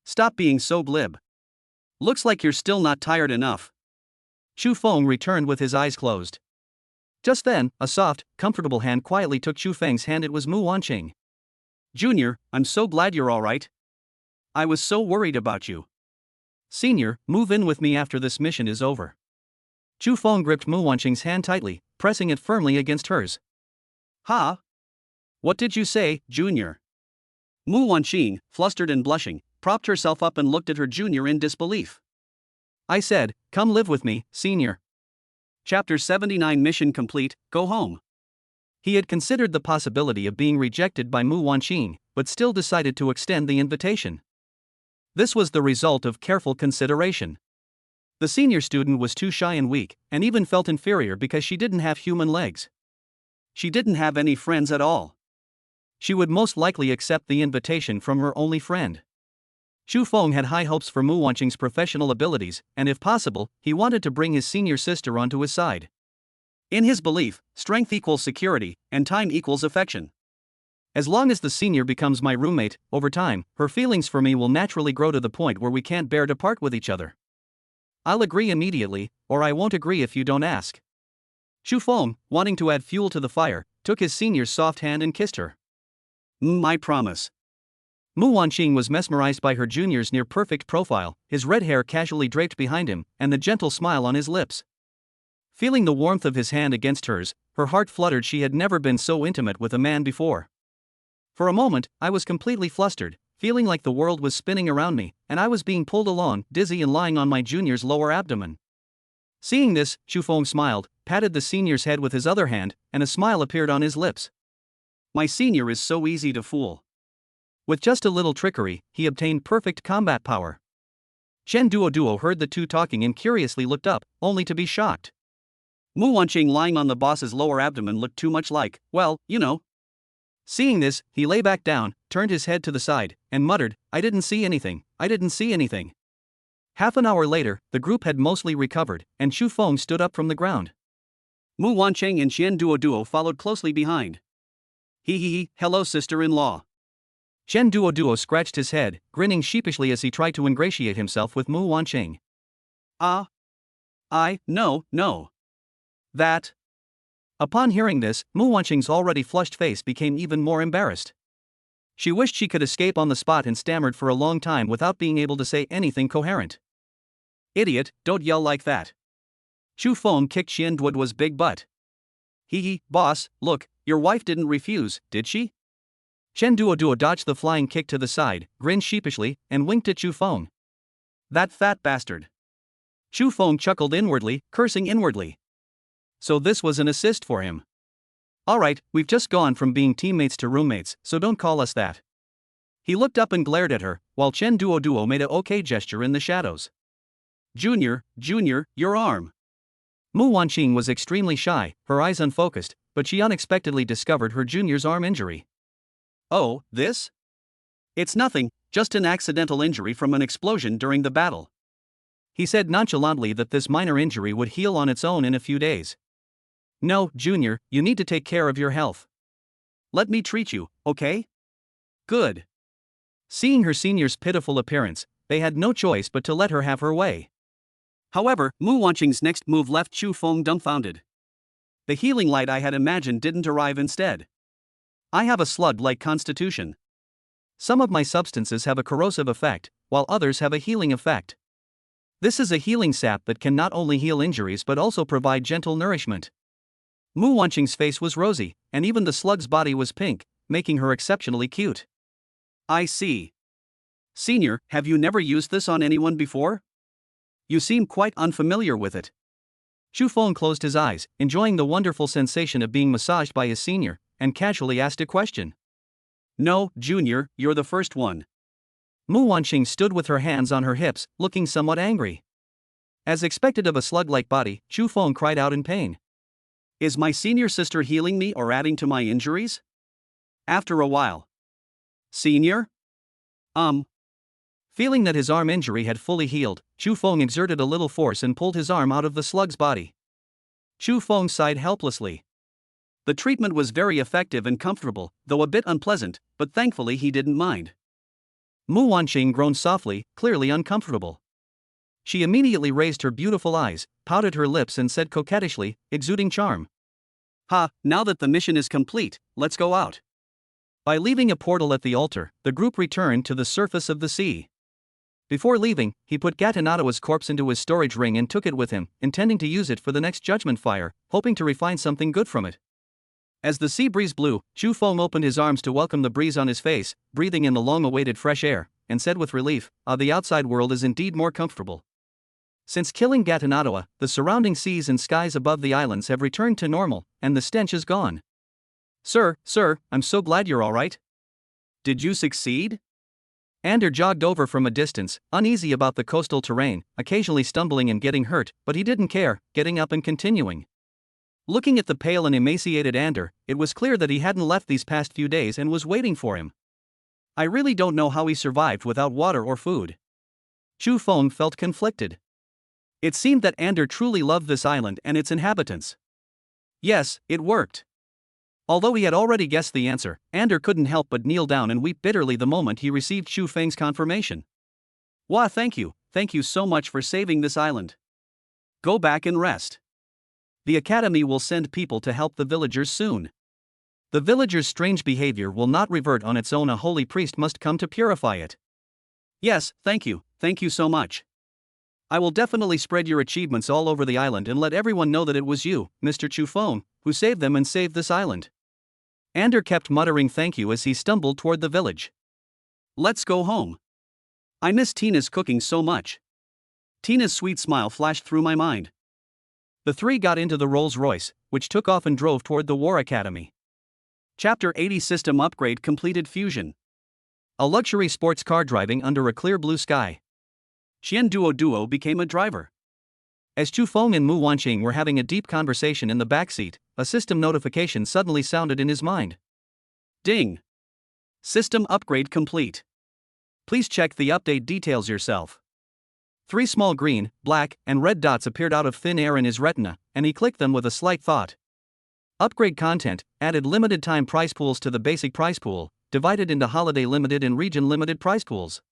Stop being so glib. Looks like you're still not tired enough. Chu Feng returned with his eyes closed. Just then, a soft, comfortable hand quietly took Chu Feng's hand. It was Mu Wanqing. Junior, I'm so glad you're alright. I was so worried about you. Senior, move in with me after this mission is over. Chu Feng gripped Mu Wanqing's hand tightly, pressing it firmly against hers. Ha? What did you say, Junior? Mu Wanqing, flustered and blushing, propped herself up and looked at her junior in disbelief. I said, come live with me, Senior. Chapter 79 Mission complete, go home. He had considered the possibility of being rejected by Mu Wanqing, but still decided to extend the invitation. This was the result of careful consideration. The senior student was too shy and weak, and even felt inferior because she didn't have human legs. She didn't have any friends at all. She would most likely accept the invitation from her only friend. Chu Feng had high hopes for Mu Wanqing's professional abilities, and if possible, he wanted to bring his senior sister onto his side. In his belief, strength equals security, and time equals affection. As long as the senior becomes my roommate, over time, her feelings for me will naturally grow to the point where we can't bear to part with each other. I'll agree immediately, or I won't agree if you don't ask. Chu Feng, wanting to add fuel to the fire, took his senior's soft hand and kissed her. I promise. Mu Wanqing was mesmerized by her junior's near-perfect profile, his red hair casually draped behind him, and the gentle smile on his lips. Feeling the warmth of his hand against hers, her heart fluttered. She had never been so intimate with a man before. For a moment, I was completely flustered, feeling like the world was spinning around me, and I was being pulled along, dizzy and lying on my junior's lower abdomen. Seeing this, Chu Feng smiled, patted the senior's head with his other hand, and a smile appeared on his lips. My senior is so easy to fool. With just a little trickery, he obtained perfect combat power. Xianduo heard the two talking and curiously looked up, only to be shocked. Mu Wanqing lying on the boss's lower abdomen looked too much like, well, you know. Seeing this, he lay back down, turned his head to the side, and muttered, I didn't see anything. Half an hour later, the group had mostly recovered, and Chu Feng stood up from the ground. Mu Wanqing and Xianduo followed closely behind. Hello sister-in-law. Shen Duo scratched his head, grinning sheepishly as he tried to ingratiate himself with Mu Wanqing. No. That. Upon hearing this, Mu Wanqing's already flushed face became even more embarrassed. She wished she could escape on the spot and stammered for a long time without being able to say anything coherent. Idiot, don't yell like that. Chu Feng kicked Xian Duoduo's big butt. Boss, look, your wife didn't refuse, did she? Shen Duoduo dodged the flying kick to the side, grinned sheepishly, and winked at Chu Feng. That fat bastard. Chu Feng chuckled inwardly, cursing inwardly. So this was an assist for him. Alright, we've just gone from being teammates to roommates, so don't call us that. He looked up and glared at her, while Chen Duoduo made a okay gesture in the shadows. Junior, your arm. Mu Wanqing was extremely shy, her eyes unfocused, but she unexpectedly discovered her junior's arm injury. Oh, this? It's nothing, just an accidental injury from an explosion during the battle. He said nonchalantly that this minor injury would heal on its own in a few days. No, Junior, you need to take care of your health. Let me treat you, okay? Good. Seeing her senior's pitiful appearance, they had no choice but to let her have her way. However, Mu Wanqing's next move left Chu Feng dumbfounded. The healing light I had imagined didn't arrive instead. I have a slug-like constitution. Some of my substances have a corrosive effect, while others have a healing effect. This is a healing sap that can not only heal injuries but also provide gentle nourishment. Mu Wanqing's face was rosy, and even the slug's body was pink, making her exceptionally cute. I see. Senior, have you never used this on anyone before? You seem quite unfamiliar with it. Chu Feng closed his eyes, enjoying the wonderful sensation of being massaged by his senior, and casually asked a question. No, Junior, you're the first one. Mu Wanqing stood with her hands on her hips, looking somewhat angry. As expected of a slug-like body, Chu Feng cried out in pain. Is my senior sister healing me or adding to my injuries? After a while. Senior? Feeling that his arm injury had fully healed, Chu Feng exerted a little force and pulled his arm out of the slug's body. Chu Feng sighed helplessly. The treatment was very effective and comfortable, though a bit unpleasant, but thankfully he didn't mind. Mu Wanqing groaned softly, clearly uncomfortable. She immediately raised her beautiful eyes, pouted her lips and said coquettishly, exuding charm. Now that the mission is complete, let's go out. By leaving a portal at the altar, the group returned to the surface of the sea. Before leaving, he put Gatanatoa's corpse into his storage ring and took it with him, intending to use it for the next judgment fire, hoping to refine something good from it. As the sea breeze blew, Chu Feng opened his arms to welcome the breeze on his face, breathing in the long-awaited fresh air, and said with relief, the outside world is indeed more comfortable. Since killing Gatanatoa, the surrounding seas and skies above the islands have returned to normal, and the stench is gone. Sir, I'm so glad you're alright. Did you succeed? Ander jogged over from a distance, uneasy about the coastal terrain, occasionally stumbling and getting hurt, but he didn't care, getting up and continuing. Looking at the pale and emaciated Ander, it was clear that he hadn't left these past few days and was waiting for him. I really don't know how he survived without water or food. Chu Feng felt conflicted. It seemed that Ander truly loved this island and its inhabitants. Yes, it worked. Although he had already guessed the answer, Ander couldn't help but kneel down and weep bitterly the moment he received Chu Feng's confirmation. Wah, thank you so much for saving this island. Go back and rest. The academy will send people to help the villagers soon. The villagers' strange behavior will not revert on its own. A holy priest must come to purify it. Yes, thank you so much. I will definitely spread your achievements all over the island and let everyone know that it was you, Mr. Chu Feng, who saved them and saved this island. Ander kept muttering thank you as he stumbled toward the village. Let's go home. I miss Tina's cooking so much. Tina's sweet smile flashed through my mind. The three got into the Rolls-Royce, which took off and drove toward the War Academy. Chapter 80 System Upgrade Completed Fusion. A luxury sports car driving under a clear blue sky. Xian Duo became a driver. As Chu Feng and Mu Wanqing were having a deep conversation in the backseat, a system notification suddenly sounded in his mind. Ding! System upgrade complete. Please check the update details yourself. 3 small green, black, and red dots appeared out of thin air in his retina, and he clicked them with a slight thought. Upgrade content, added limited time prize pools to the basic prize pool, divided into holiday limited and region limited prize pools.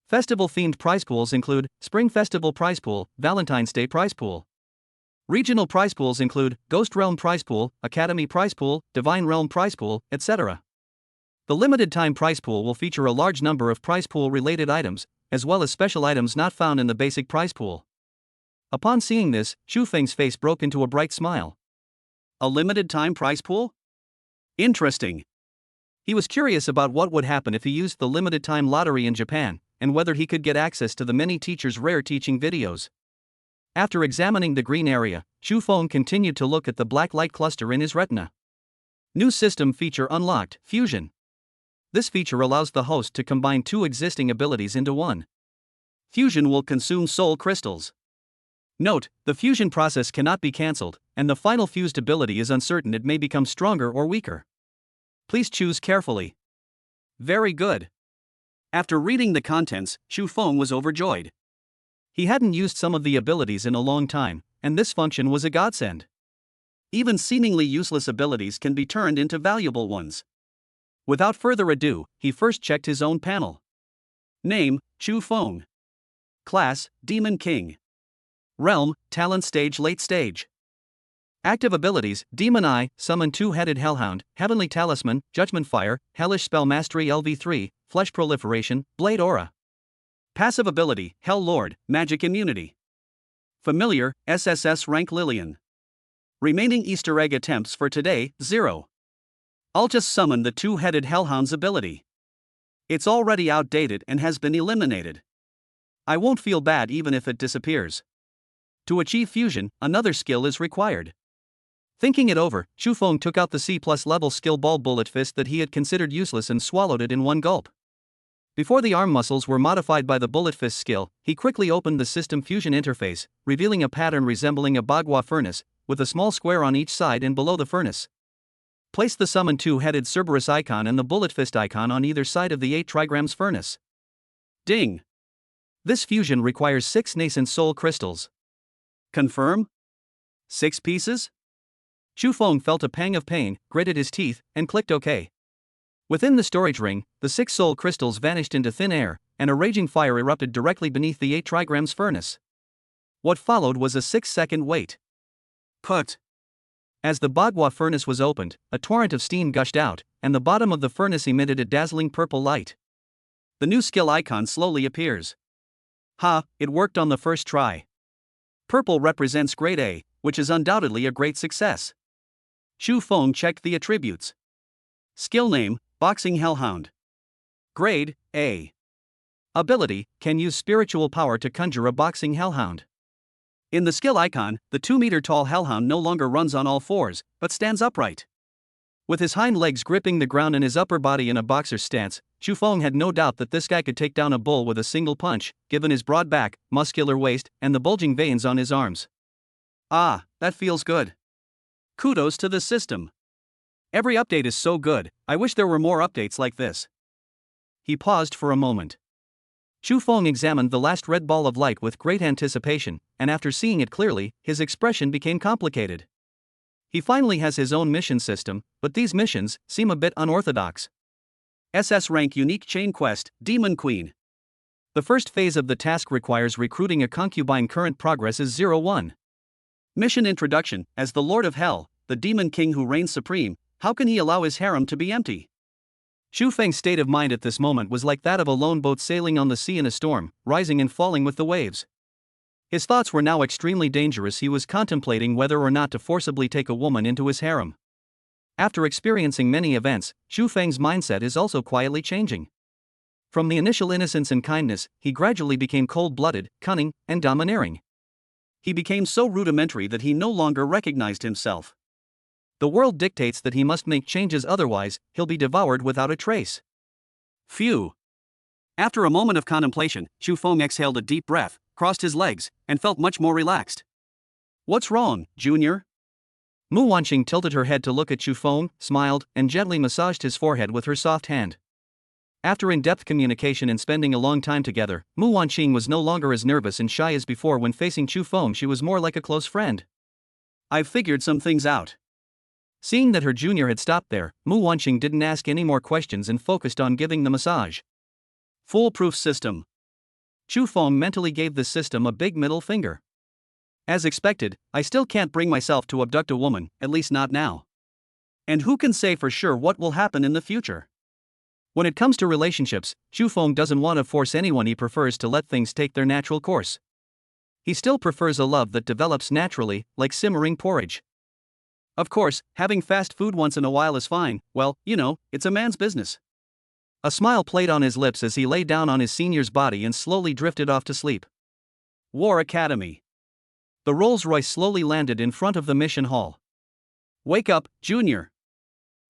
Festival themed prize pools include Spring Festival prize pool, Valentine's Day prize pool. Regional prize pools include Ghost Realm prize pool, Academy prize pool, Divine Realm prize pool, etc. The limited time prize pool will feature a large number of prize pool related items, as well as special items not found in the basic prize pool. Upon seeing this, Xu Feng's face broke into a bright smile. A limited time prize pool? Interesting. He was curious about what would happen if he used the limited time lottery in Japan, and whether he could get access to the many teachers' rare teaching videos. After examining the green area, Xu Feng continued to look at the black light cluster in his retina. New system feature unlocked, Fusion. This feature allows the host to combine two existing abilities into one. Fusion will consume soul crystals. Note, the fusion process cannot be cancelled, and the final fused ability is uncertain. It may become stronger or weaker. Please choose carefully. Very good. After reading the contents, Xu Feng was overjoyed. He hadn't used some of the abilities in a long time, and this function was a godsend. Even seemingly useless abilities can be turned into valuable ones. Without further ado, he first checked his own panel. Name, Xu Feng. Class, Demon King. Realm, Talent Stage Late Stage. Active abilities, Demon Eye, Summon Two-Headed Hellhound, Heavenly Talisman, Judgment Fire, Hellish Spell Mastery LV3, Flesh Proliferation, Blade Aura. Passive ability, Hell Lord, Magic Immunity. Familiar, SSS-rank Lillian. Remaining Easter egg attempts for today, 0. I'll just summon the Two-Headed Hellhound's ability. It's already outdated and has been eliminated. I won't feel bad even if it disappears. To achieve fusion, another skill is required. Thinking it over, Xu Feng took out the C+ level skill ball bullet fist that he had considered useless and swallowed it in one gulp. Before the arm muscles were modified by the bullet fist skill, he quickly opened the system fusion interface, revealing a pattern resembling a Bagua furnace, with a small square on each side and below the furnace. Place the summon two-headed Cerberus icon and the bullet fist icon on either side of the 8 trigrams furnace. Ding! This fusion requires 6 nascent soul crystals. Confirm? 6 pieces? Xu Feng felt a pang of pain, gritted his teeth, and clicked OK. Within the storage ring, the 6 soul crystals vanished into thin air, and a raging fire erupted directly beneath the 8 trigrams furnace. What followed was a 6-second wait. Put. As the Bagua furnace was opened, a torrent of steam gushed out, and the bottom of the furnace emitted a dazzling purple light. The new skill icon slowly appears. Ha, it worked on the first try. Purple represents grade A, which is undoubtedly a great success. Xu Feng checked the attributes. Skill name, Boxing Hellhound. Grade, A. Ability, can use spiritual power to conjure a boxing hellhound. In the skill icon, the 2-meter-tall hellhound no longer runs on all fours, but stands upright. With his hind legs gripping the ground and his upper body in a boxer's stance, Xu Feng had no doubt that this guy could take down a bull with a single punch, given his broad back, muscular waist, and the bulging veins on his arms. Ah, that feels good. Kudos to the system. Every update is so good, I wish there were more updates like this. He paused for a moment. Xu Feng examined the last red ball of light with great anticipation, and after seeing it clearly, his expression became complicated. He finally has his own mission system, but these missions seem a bit unorthodox. SS-rank Unique Chain Quest, Demon Queen. The first phase of the task requires recruiting a concubine. Current progress is 01. Mission Introduction. As the Lord of Hell, the Demon King who reigns supreme, how can he allow his harem to be empty? Xu Feng's state of mind at this moment was like that of a lone boat sailing on the sea in a storm, rising and falling with the waves. His thoughts were now extremely dangerous. He was contemplating whether or not to forcibly take a woman into his harem. After experiencing many events, Xu Feng's mindset is also quietly changing. From the initial innocence and kindness, he gradually became cold-blooded, cunning, and domineering. He became so rudimentary that he no longer recognized himself. The world dictates that he must make changes, otherwise, he'll be devoured without a trace. Phew. After a moment of contemplation, Xu Feng exhaled a deep breath, crossed his legs, and felt much more relaxed. What's wrong, Junior? Mu Wanqing tilted her head to look at Xu Feng, smiled, and gently massaged his forehead with her soft hand. After in-depth communication and spending a long time together, Mu Wanqing was no longer as nervous and shy as before. When facing Xu Feng, she was more like a close friend. I've figured some things out. Seeing that her junior had stopped there, Mu Wanqing didn't ask any more questions and focused on giving the massage. Foolproof system. Chu Feng mentally gave the system a big middle finger. As expected, I still can't bring myself to abduct a woman, at least not now. And who can say for sure what will happen in the future? When it comes to relationships, Chu Feng doesn't want to force anyone. He prefers to let things take their natural course. He still prefers a love that develops naturally, like simmering porridge. Of course, having fast food once in a while is fine, well, it's a man's business. A smile played on his lips as he lay down on his senior's body and slowly drifted off to sleep. War Academy. The Rolls-Royce slowly landed in front of the mission hall. Wake up, Junior.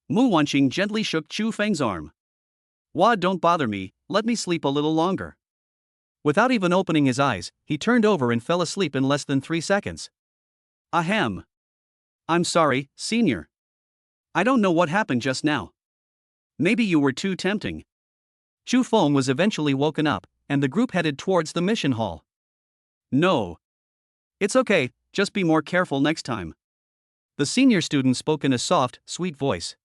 Mu Wanqing gently shook Chu Feng's arm. Don't bother me, let me sleep a little longer. Without even opening his eyes, he turned over and fell asleep in less than 3 seconds. Ahem. I'm sorry, Senior. I don't know what happened just now. Maybe you were too tempting. Chu Feng was eventually woken up, and the group headed towards the mission hall. No. It's okay, just be more careful next time. The senior student spoke in a soft, sweet voice.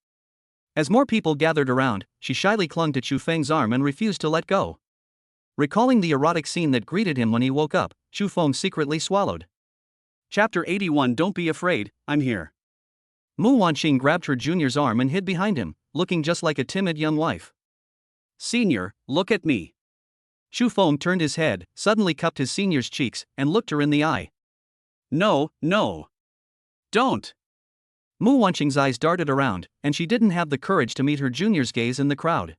As more people gathered around, she shyly clung to Chu Feng's arm and refused to let go. Recalling the erotic scene that greeted him when he woke up, Chu Feng secretly swallowed. Chapter 81. Don't be afraid, I'm here. Mu Wanqing grabbed her junior's arm and hid behind him, looking just like a timid young wife. Senior, look at me. Chu Feng turned his head, suddenly cupped his senior's cheeks, and looked her in the eye. No. Don't. Mu Wanqing's eyes darted around, and she didn't have the courage to meet her junior's gaze in the crowd.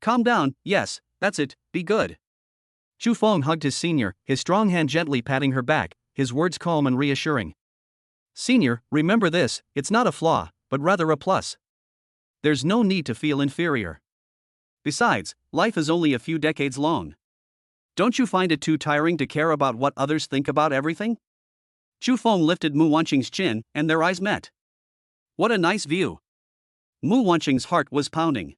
Calm down, yes, that's it, be good. Chu Feng hugged his senior, his strong hand gently patting her back, his words calm and reassuring. Senior, remember this, it's not a flaw, but rather a plus. There's no need to feel inferior. Besides, life is only a few decades long. Don't you find it too tiring to care about what others think about everything? Chu Feng lifted Mu Wanqing's chin, and their eyes met. What a nice view. Mu Wanqing's heart was pounding.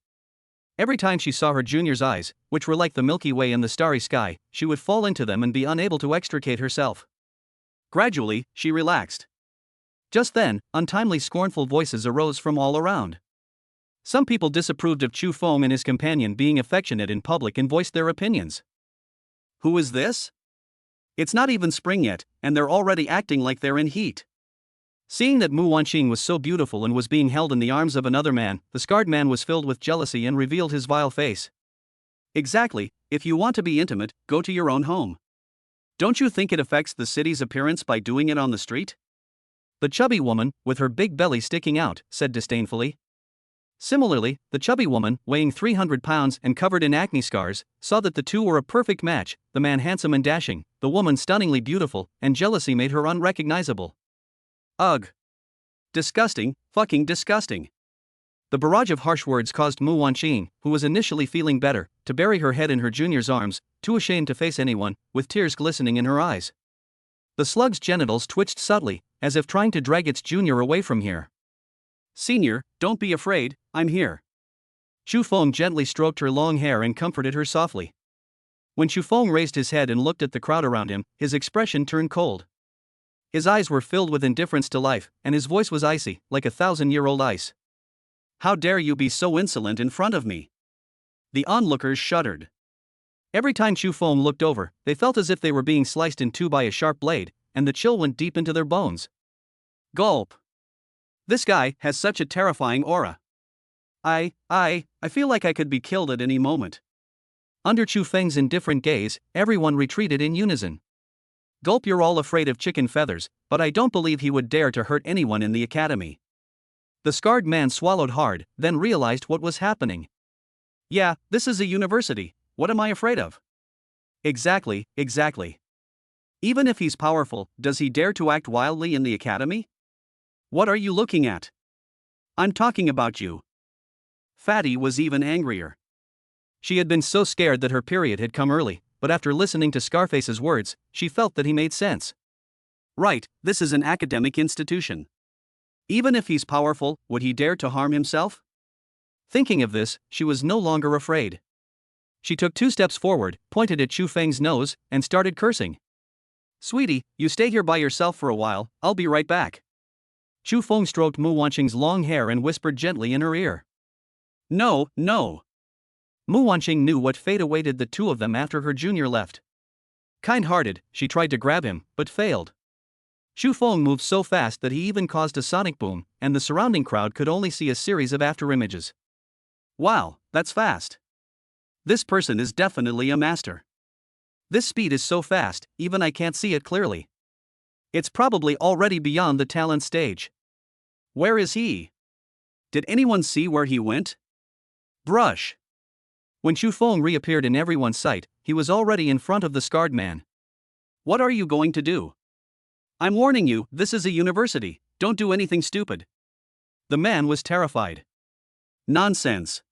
Every time she saw her junior's eyes, which were like the Milky Way in the starry sky, she would fall into them and be unable to extricate herself. Gradually, she relaxed. Just then, untimely scornful voices arose from all around. Some people disapproved of Chu Feng and his companion being affectionate in public and voiced their opinions. Who is this? It's not even spring yet, and they're already acting like they're in heat. Seeing that Mu Wanqing was so beautiful and was being held in the arms of another man, the scarred man was filled with jealousy and revealed his vile face. Exactly, if you want to be intimate, go to your own home. Don't you think it affects the city's appearance by doing it on the street? The chubby woman, with her big belly sticking out, said disdainfully. Similarly, the chubby woman, weighing 300 pounds and covered in acne scars, saw that the two were a perfect match, the man handsome and dashing, the woman stunningly beautiful, and jealousy made her unrecognizable. Ugh. Disgusting, fucking disgusting. The barrage of harsh words caused Mu Wanqing, who was initially feeling better, to bury her head in her junior's arms, too ashamed to face anyone, with tears glistening in her eyes. The slug's genitals twitched subtly, as if trying to drag its junior away from here. Senior, don't be afraid, I'm here. Chu Feng gently stroked her long hair and comforted her softly. When Chu Feng raised his head and looked at the crowd around him, his expression turned cold. His eyes were filled with indifference to life, and his voice was icy, like 1,000-year-old ice. How dare you be so insolent in front of me? The onlookers shuddered. Every time Chu Feng looked over, they felt as if they were being sliced in two by a sharp blade, and the chill went deep into their bones. Gulp. This guy has such a terrifying aura. I feel like I could be killed at any moment. Under Chu Feng's indifferent gaze, everyone retreated in unison. Gulp, you're all afraid of chicken feathers, but I don't believe he would dare to hurt anyone in the academy. The scarred man swallowed hard, then realized what was happening. Yeah, this is a university, what am I afraid of? Exactly. Even if he's powerful, does he dare to act wildly in the academy? What are you looking at? I'm talking about you. Fatty was even angrier. She had been so scared that her period had come early, but after listening to Scarface's words, she felt that he made sense. Right, this is an academic institution. Even if he's powerful, would he dare to harm himself? Thinking of this, she was no longer afraid. She took 2 steps forward, pointed at Chu Feng's nose, and started cursing. Sweetie, you stay here by yourself for a while, I'll be right back. Chu Feng stroked Mu Wanqing's long hair and whispered gently in her ear. No, no. Mu Wanqing knew what fate awaited the two of them after her junior left. Kind-hearted, she tried to grab him, but failed. Chu Feng moved so fast that he even caused a sonic boom, and the surrounding crowd could only see a series of afterimages. Wow, that's fast. This person is definitely a master. This speed is so fast, even I can't see it clearly. It's probably already beyond the talent stage. Where is he? Did anyone see where he went? Brush. When Chu Feng reappeared in everyone's sight, he was already in front of the scarred man. What are you going to do? I'm warning you, this is a university, don't do anything stupid. The man was terrified. Nonsense.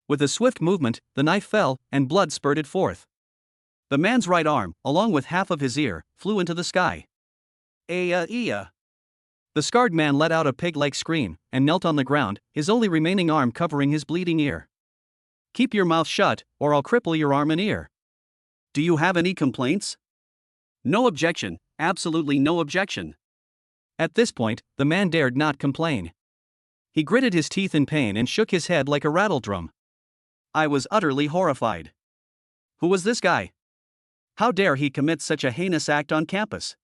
With a swift movement, the knife fell, and blood spurted forth. The man's right arm, along with half of his ear, flew into the sky. The scarred man let out a pig-like scream, and knelt on the ground, his only remaining arm covering his bleeding ear. Keep your mouth shut, or I'll cripple your arm and ear. Do you have any complaints? No objection, absolutely no objection. At this point, the man dared not complain. He gritted his teeth in pain and shook his head like a rattledrum. I was utterly horrified. Who was this guy? How dare he commit such a heinous act on campus?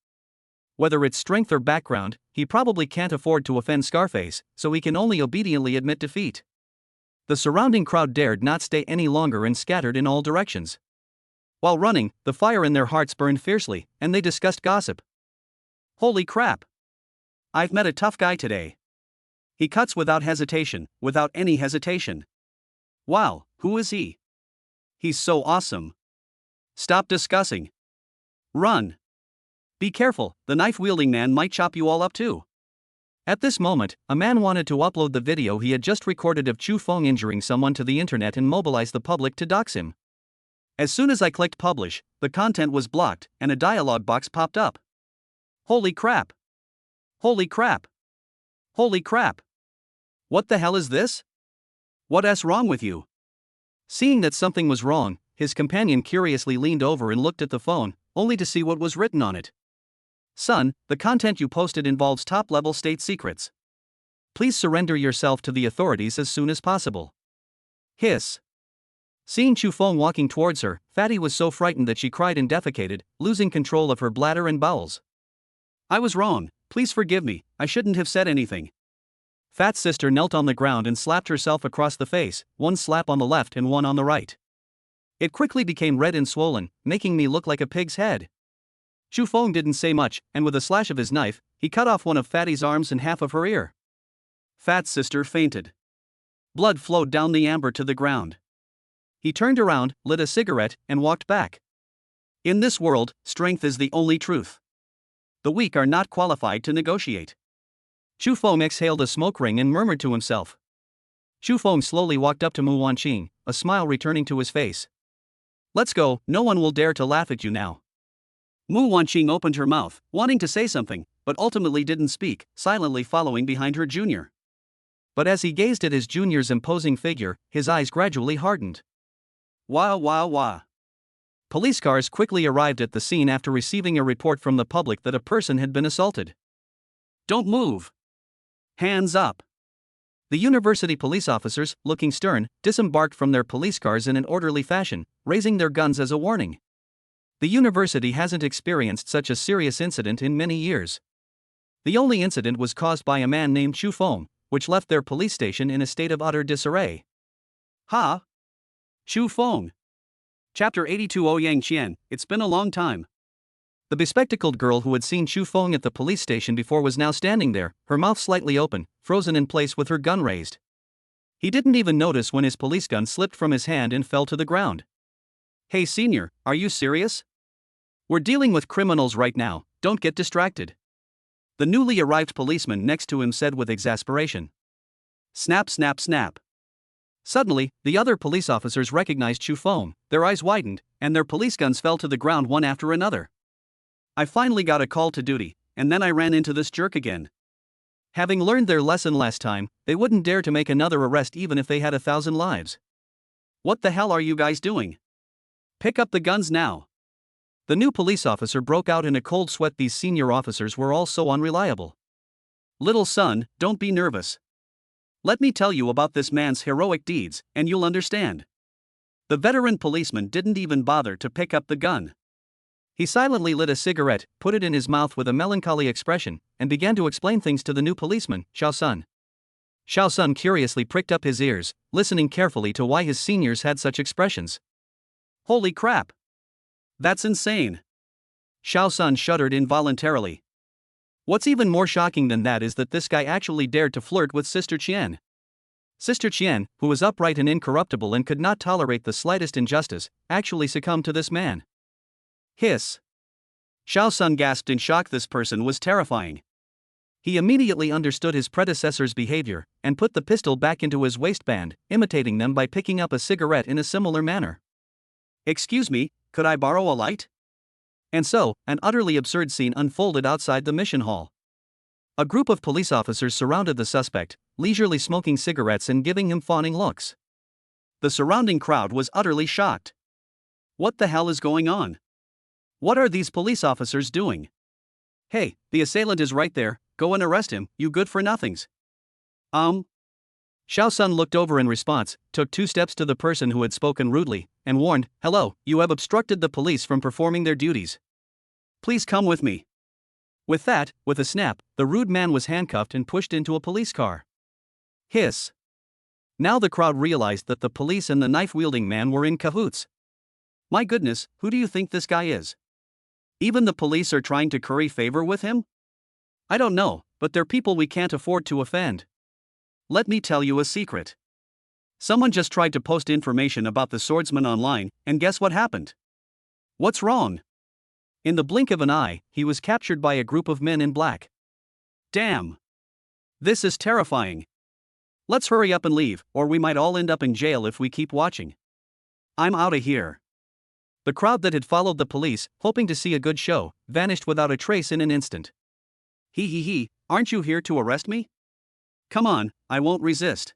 Whether it's strength or background, he probably can't afford to offend Scarface, so he can only obediently admit defeat. The surrounding crowd dared not stay any longer and scattered in all directions. While running, the fire in their hearts burned fiercely, and they discussed gossip. Holy crap! I've met a tough guy today. He cuts without hesitation, without any hesitation. Wow, who is he? He's so awesome. Stop discussing. Run. Be careful, the knife-wielding man might chop you all up too. At this moment, a man wanted to upload the video he had just recorded of Chu Feng injuring someone to the internet and mobilize the public to dox him. As soon as I clicked publish, the content was blocked, and a dialog box popped up. Holy crap! Holy crap! Holy crap! What the hell is this? What's wrong with you? Seeing that something was wrong, his companion curiously leaned over and looked at the phone, only to see what was written on it. Son, the content you posted involves top-level state secrets. Please surrender yourself to the authorities as soon as possible. Hiss. Seeing Chu Feng walking towards her, Fatty was so frightened that she cried and defecated, losing control of her bladder and bowels. I was wrong, please forgive me, I shouldn't have said anything. Fat's sister knelt on the ground and slapped herself across the face, one slap on the left and one on the right. It quickly became red and swollen, making me look like a pig's head. Chu Feng didn't say much, and with a slash of his knife, he cut off one of Fatty's arms and half of her ear. Fat's sister fainted. Blood flowed down the amber to the ground. He turned around, lit a cigarette, and walked back. In this world, strength is the only truth. The weak are not qualified to negotiate. Chu Feng exhaled a smoke ring and murmured to himself. Chu Feng slowly walked up to Mu Wanqing, a smile returning to his face. Let's go, no one will dare to laugh at you now. Mu Wanqing opened her mouth, wanting to say something, but ultimately didn't speak, silently following behind her junior. But as he gazed at his junior's imposing figure, his eyes gradually hardened. Wah wah wah. Police cars quickly arrived at the scene after receiving a report from the public that a person had been assaulted. Don't move. Hands up. The university police officers, looking stern, disembarked from their police cars in an orderly fashion, raising their guns as a warning. The university hasn't experienced such a serious incident in many years. The only incident was caused by a man named Chu Feng, which left their police station in a state of utter disarray. Ha! Chu Feng. Chapter 82 Ouyang Qian, it's been a long time. The bespectacled girl who had seen Chu Feng at the police station before was now standing there, her mouth slightly open, frozen in place with her gun raised. He didn't even notice when his police gun slipped from his hand and fell to the ground. Hey senior, are you serious? We're dealing with criminals right now, don't get distracted. The newly arrived policeman next to him said with exasperation. Snap snap snap. Suddenly, the other police officers recognized Chu Feng, their eyes widened, and their police guns fell to the ground one after another. I finally got a call to duty, and then I ran into this jerk again. Having learned their lesson last time, they wouldn't dare to make another arrest even if they had 1,000 lives. What the hell are you guys doing? Pick up the guns now. The new police officer broke out in a cold sweat. These senior officers were all so unreliable. Little son, don't be nervous. Let me tell you about this man's heroic deeds, and you'll understand. The veteran policeman didn't even bother to pick up the gun. He silently lit a cigarette, put it in his mouth with a melancholy expression, and began to explain things to the new policeman, Xiao Sun. Xiao Sun curiously pricked up his ears, listening carefully to why his seniors had such expressions. Holy crap! That's insane! Xiao Sun shuddered involuntarily. What's even more shocking than that is that this guy actually dared to flirt with Sister Qian. Sister Qian, who was upright and incorruptible and could not tolerate the slightest injustice, actually succumbed to this man. Hiss! Xiao Sun gasped in shock. This person was terrifying. He immediately understood his predecessor's behavior, and put the pistol back into his waistband, imitating them by picking up a cigarette in a similar manner. Excuse me, could I borrow a light? And so, an utterly absurd scene unfolded outside the mission hall. A group of police officers surrounded the suspect, leisurely smoking cigarettes and giving him fawning looks. The surrounding crowd was utterly shocked. What the hell is going on? What are these police officers doing? Hey, the assailant is right there, go and arrest him, you good-for-nothings. Xiao Sun looked over in response, took 2 steps to the person who had spoken rudely, and warned, "Hello, you have obstructed the police from performing their duties. Please come with me." With that, with a snap, the rude man was handcuffed and pushed into a police car. Hiss! Now the crowd realized that the police and the knife-wielding man were in cahoots. My goodness, who do you think this guy is? Even the police are trying to curry favor with him? I don't know, but they're people we can't afford to offend. Let me tell you a secret. Someone just tried to post information about the swordsman online, and guess what happened? What's wrong? In the blink of an eye, he was captured by a group of men in black. Damn! This is terrifying. Let's hurry up and leave, or we might all end up in jail if we keep watching. I'm outta here. The crowd that had followed the police, hoping to see a good show, vanished without a trace in an instant. He, aren't you here to arrest me? Come on, I won't resist.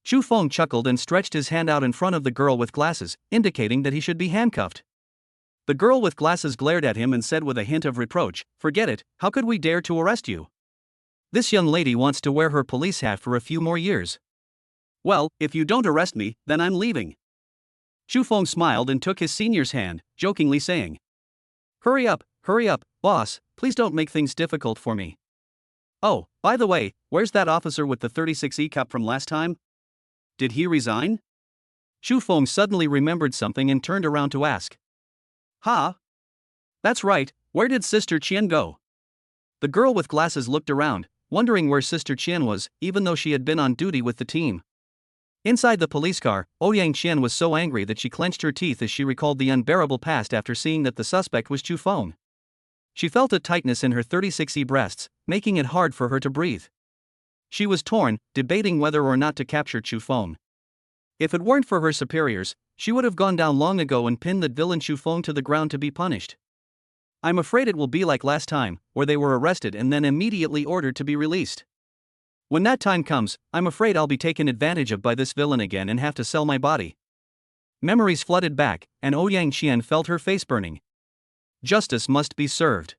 Chu Feng chuckled and stretched his hand out in front of the girl with glasses, indicating that he should be handcuffed. The girl with glasses glared at him and said with a hint of reproach, "Forget it, how could we dare to arrest you? This young lady wants to wear her police hat for a few more years." Well, if you don't arrest me, then I'm leaving. Chu Feng smiled and took his senior's hand, jokingly saying, hurry up, boss, please don't make things difficult for me. Oh, by the way, where's that officer with the 36E cup from last time? Did he resign?" Chu Feng suddenly remembered something and turned around to ask. Ha! That's right, where did Sister Qian go? The girl with glasses looked around, wondering where Sister Qian was, even though she had been on duty with the team. Inside the police car, Ouyang Qian was so angry that she clenched her teeth as she recalled the unbearable past after seeing that the suspect was Chu Feng. She felt a tightness in her 36E breasts, making it hard for her to breathe. She was torn, debating whether or not to capture Chu Feng. If it weren't for her superiors, she would have gone down long ago and pinned the villain Chu Feng to the ground to be punished. I'm afraid it will be like last time, where they were arrested and then immediately ordered to be released. When that time comes, I'm afraid I'll be taken advantage of by this villain again and have to sell my body. Memories flooded back, and Ouyang Qian felt her face burning. Justice must be served.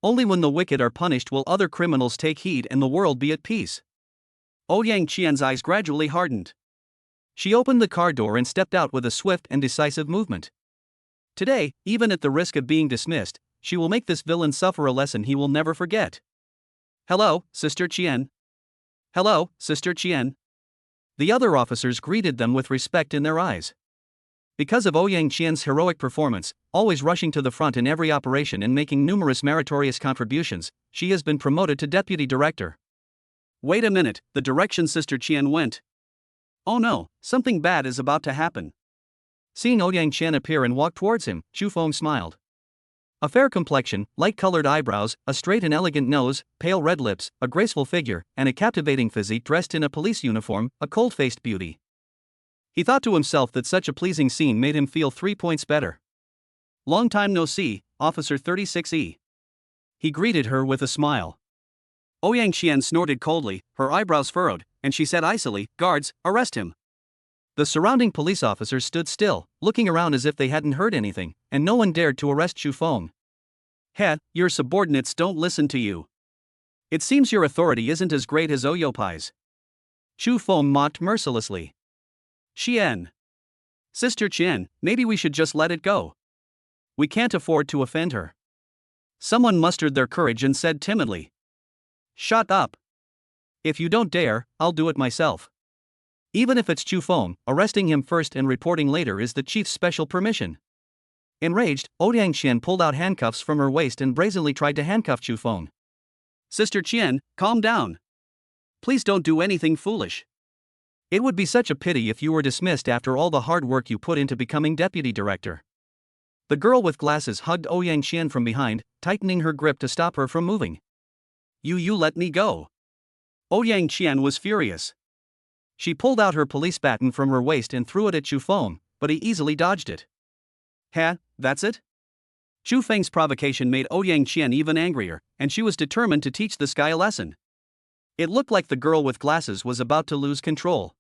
Only when the wicked are punished will other criminals take heed and the world be at peace. Ouyang Qian's eyes gradually hardened. She opened the car door and stepped out with a swift and decisive movement. Today, even at the risk of being dismissed, she will make this villain suffer a lesson he will never forget. Hello, Sister Qian. Hello, Sister Qian. The other officers greeted them with respect in their eyes. Because of Ouyang Qian's heroic performance, always rushing to the front in every operation and making numerous meritorious contributions, she has been promoted to deputy director. Wait a minute, the direction Sister Qian went. Oh no, something bad is about to happen. Seeing Ouyang Qian appear and walk towards him, Chu Feng smiled. A fair complexion, light-colored eyebrows, a straight and elegant nose, pale red lips, a graceful figure, and a captivating physique dressed in a police uniform, a cold-faced beauty. He thought to himself that such a pleasing scene made him feel 3 points better. Long time no see, Officer 36E. He greeted her with a smile. Ouyang Qian snorted coldly, her eyebrows furrowed, and she said icily, "Guards, arrest him." The surrounding police officers stood still, looking around as if they hadn't heard anything, and no one dared to arrest Chu Feng. Your subordinates don't listen to you. It seems your authority isn't as great as Oyopai's. Chu Feng mocked mercilessly. Qian. Sister Qian, maybe we should just let it go. We can't afford to offend her. Someone mustered their courage and said timidly. Shut up. If you don't dare, I'll do it myself. Even if it's Chu Feng, arresting him first and reporting later is the chief's special permission. Enraged, Ouyang Qian pulled out handcuffs from her waist and brazenly tried to handcuff Chu Feng. Sister Qian, calm down. Please don't do anything foolish. It would be such a pity if you were dismissed after all the hard work you put into becoming deputy director. The girl with glasses hugged Ouyang Qian from behind, tightening her grip to stop her from moving. You let me go. Ouyang Qian was furious. She pulled out her police baton from her waist and threw it at Chu Feng, but he easily dodged it. That's it? Chu Feng's provocation made Ouyang Qian even angrier, and she was determined to teach this guy a lesson. It looked like the girl with glasses was about to lose control.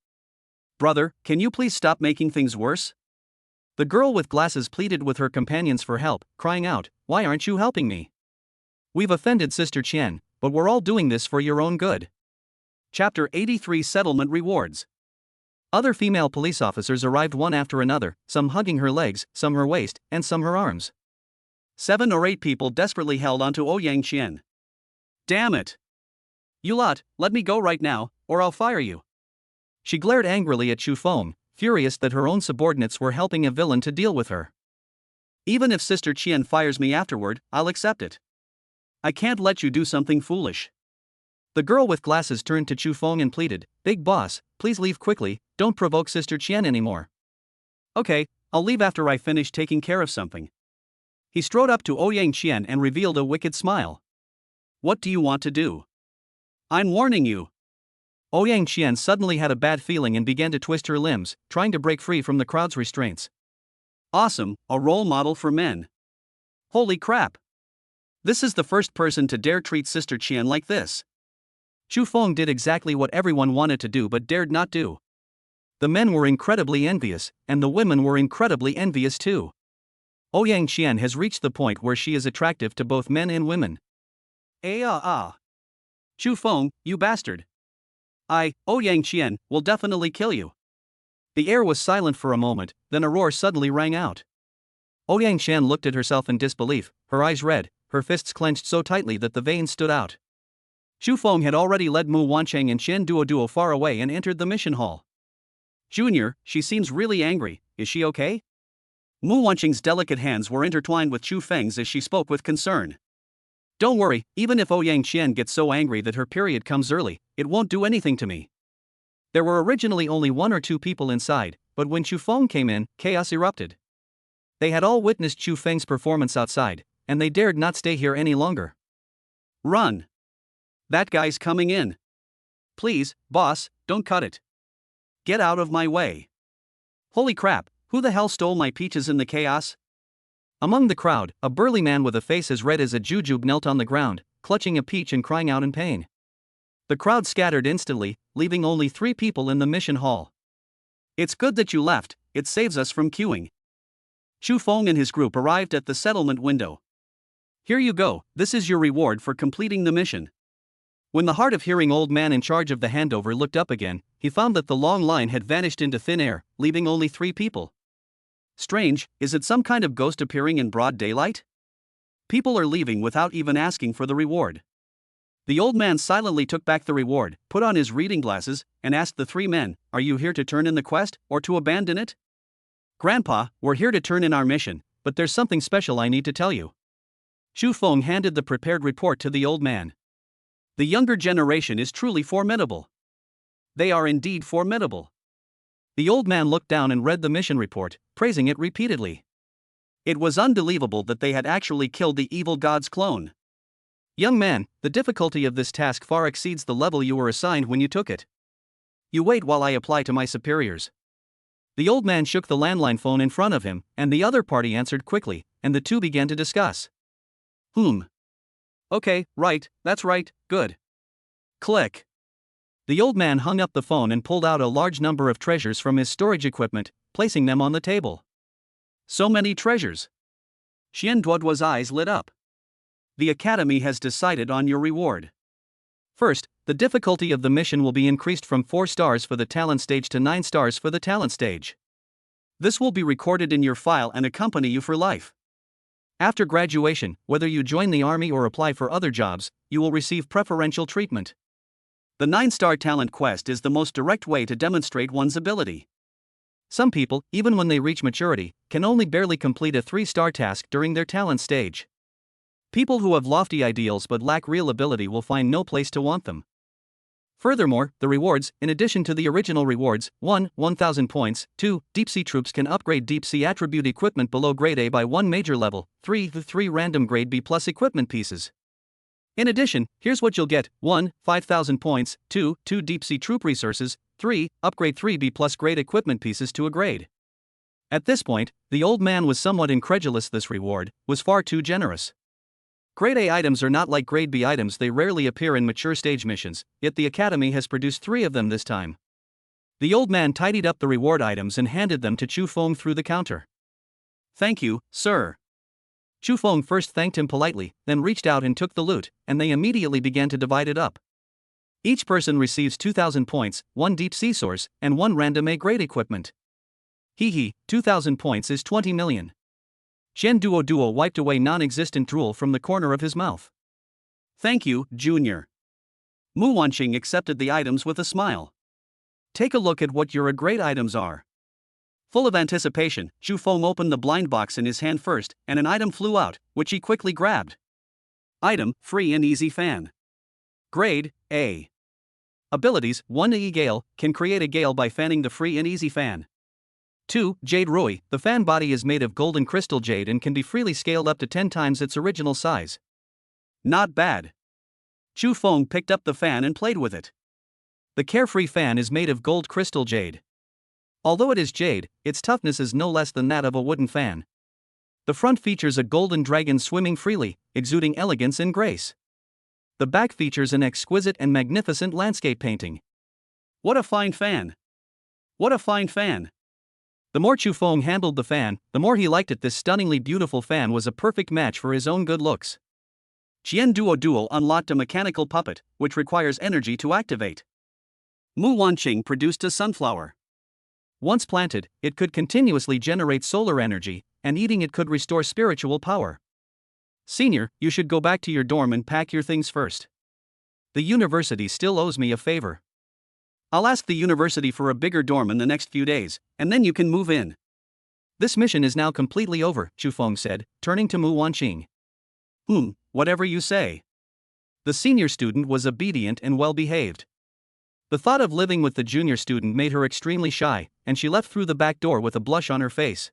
Brother, can you please stop making things worse? The girl with glasses pleaded with her companions for help, crying out, Why aren't you helping me? We've offended Sister Qian, but we're all doing this for your own good. Chapter 83 Settlement Rewards. Other female police officers arrived one after another, some hugging her legs, some her waist, and some her arms. 7 or 8 people desperately held onto Ouyang Qian. Damn it! You lot, let me go right now, or I'll fire you. She glared angrily at Chu Feng, furious that her own subordinates were helping a villain to deal with her. Even if Sister Qian fires me afterward, I'll accept it. I can't let you do something foolish. The girl with glasses turned to Chu Feng and pleaded, Big boss, please leave quickly, don't provoke Sister Qian anymore. Okay, I'll leave after I finish taking care of something. He strode up to Ouyang Qian and revealed a wicked smile. What do you want to do? I'm warning you. Ouyang Qian suddenly had a bad feeling and began to twist her limbs, trying to break free from the crowd's restraints. Awesome, a role model for men. Holy crap. This is the first person to dare treat Sister Qian like this. Chu Feng did exactly what everyone wanted to do but dared not do. The men were incredibly envious, and the women were incredibly envious too. Ouyang Qian has reached the point where she is attractive to both men and women. Chu Feng, you bastard. Ouyang Qian, will definitely kill you. The air was silent for a moment, then a roar suddenly rang out. Ouyang Qian looked at herself in disbelief, her eyes red, her fists clenched so tightly that the veins stood out. Chu Feng had already led Mu Wancheng and Qian Duoduo far away and entered the mission hall. Junior, she seems really angry, is she okay? Mu Wancheng's delicate hands were intertwined with Chu Feng's as she spoke with concern. Don't worry, even if Ouyang Qian gets so angry that her period comes early, it won't do anything to me. There were originally only 1 or 2 people inside, but when Chu Feng came in, chaos erupted. They had all witnessed Chu Feng's performance outside, and they dared not stay here any longer. Run! That guy's coming in. Please, boss, don't cut it. Get out of my way. Holy crap, who the hell stole my peaches in the chaos? Among the crowd, a burly man with a face as red as a jujube knelt on the ground, clutching a peach and crying out in pain. The crowd scattered instantly, leaving only 3 people in the mission hall. It's good that you left, it saves us from queuing. Chu Feng and his group arrived at the settlement window. Here you go, this is your reward for completing the mission. When the hard-of-hearing old man in charge of the handover looked up again, he found that the long line had vanished into thin air, leaving only 3 people. Strange, is it some kind of ghost appearing in broad daylight? People are leaving without even asking for the reward. The old man silently took back the reward, put on his reading glasses, and asked the 3 men, Are you here to turn in the quest, or to abandon it? Grandpa, we're here to turn in our mission, but there's something special I need to tell you. Chu Feng handed the prepared report to the old man. The younger generation is truly formidable. They are indeed formidable. The old man looked down and read the mission report, praising it repeatedly. It was unbelievable that they had actually killed the evil god's clone. Young man, the difficulty of this task far exceeds the level you were assigned when you took it. You wait while I apply to my superiors. The old man shook the landline phone in front of him, and the other party answered quickly, and the 2 began to discuss. Okay, right, that's right, good. Click. The old man hung up the phone and pulled out a large number of treasures from his storage equipment, placing them on the table. So many treasures. Qian Duoduo's eyes lit up. The academy has decided on your reward. First, the difficulty of the mission will be increased from 4 stars for the talent stage to 9 stars for the talent stage. This will be recorded in your file and accompany you for life. After graduation, whether you join the army or apply for other jobs, you will receive preferential treatment. The 9-star talent quest is the most direct way to demonstrate one's ability. Some people, even when they reach maturity, can only barely complete a 3-star task during their talent stage. People who have lofty ideals but lack real ability will find no place to want them. Furthermore, the rewards, in addition to the original rewards, 1. 1000 points, 2. Deep sea troops can upgrade deep sea attribute equipment below grade A by 1 major level, 3. The 3 random grade B plus equipment pieces. In addition, here's what you'll get: 1. 5000 points, 2. 2 deep sea troop resources, 3. Upgrade 3 B plus grade equipment pieces to a grade. At this point, the old man was somewhat incredulous. This reward was far too generous. Grade A items are not like Grade B items, they rarely appear in mature stage missions, yet the Academy has produced 3 of them this time. The old man tidied up the reward items and handed them to Chu Feng through the counter. Thank you, sir. Chu Feng first thanked him politely, then reached out and took the loot, and they immediately began to divide it up. Each person receives 2000 points, 1 deep sea source, and 1 random A grade equipment. 2,000 points is 20 million. Qian Duo wiped away non-existent drool from the corner of his mouth. Thank you, Junior. Mu Wanqing accepted the items with a smile. Take a look at what your grade items are. Full of anticipation, Chu Feng opened the blind box in his hand first, and an item flew out, which he quickly grabbed. Item: free and easy fan. Grade A. Abilities: 1. E Gale, can create a gale by fanning the free and easy fan. 2. Jade Rui, the fan body is made of golden crystal jade and can be freely scaled up to 10 times its original size. Not bad. Chu Feng picked up the fan and played with it. The carefree fan is made of gold crystal jade. Although it is jade, its toughness is no less than that of a wooden fan. The front features a golden dragon swimming freely, exuding elegance and grace. The back features an exquisite and magnificent landscape painting. What a fine fan! What a fine fan! The more Chu Feng handled the fan, the more he liked it. This stunningly beautiful fan was a perfect match for his own good looks. Qian Duo unlocked a mechanical puppet, which requires energy to activate. Mu Wanqing produced a sunflower. Once planted, it could continuously generate solar energy, and eating it could restore spiritual power. Senior, you should go back to your dorm and pack your things first. The university still owes me a favor. I'll ask the university for a bigger dorm in the next few days, and then you can move in. This mission is now completely over, Chu Feng said, turning to Mu Wanqing. Whatever you say. The senior student was obedient and well-behaved. The thought of living with the junior student made her extremely shy, and she left through the back door with a blush on her face.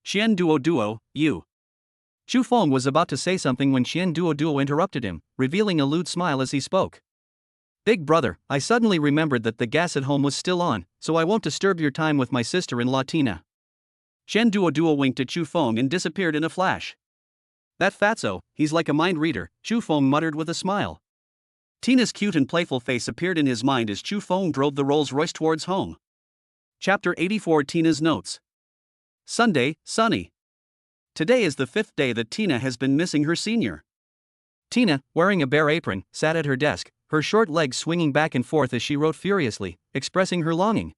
Qian Duo, you. Chu Feng was about to say something when Qian Duo interrupted him, revealing a lewd smile as he spoke. Big brother, I suddenly remembered that the gas at home was still on, so I won't disturb your time with my sister-in-law Tina. Qian Duo winked at Chu Feng and disappeared in a flash. That fatso, he's like a mind reader, Chu Feng muttered with a smile. Tina's cute and playful face appeared in his mind as Chu Feng drove the Rolls-Royce towards home. Chapter 84: Tina's Notes. Sunday, sunny. Today is the 5th day that Tina has been missing her senior. Tina, wearing a bare apron, sat at her desk, her short legs swinging back and forth as she wrote furiously, expressing her longing.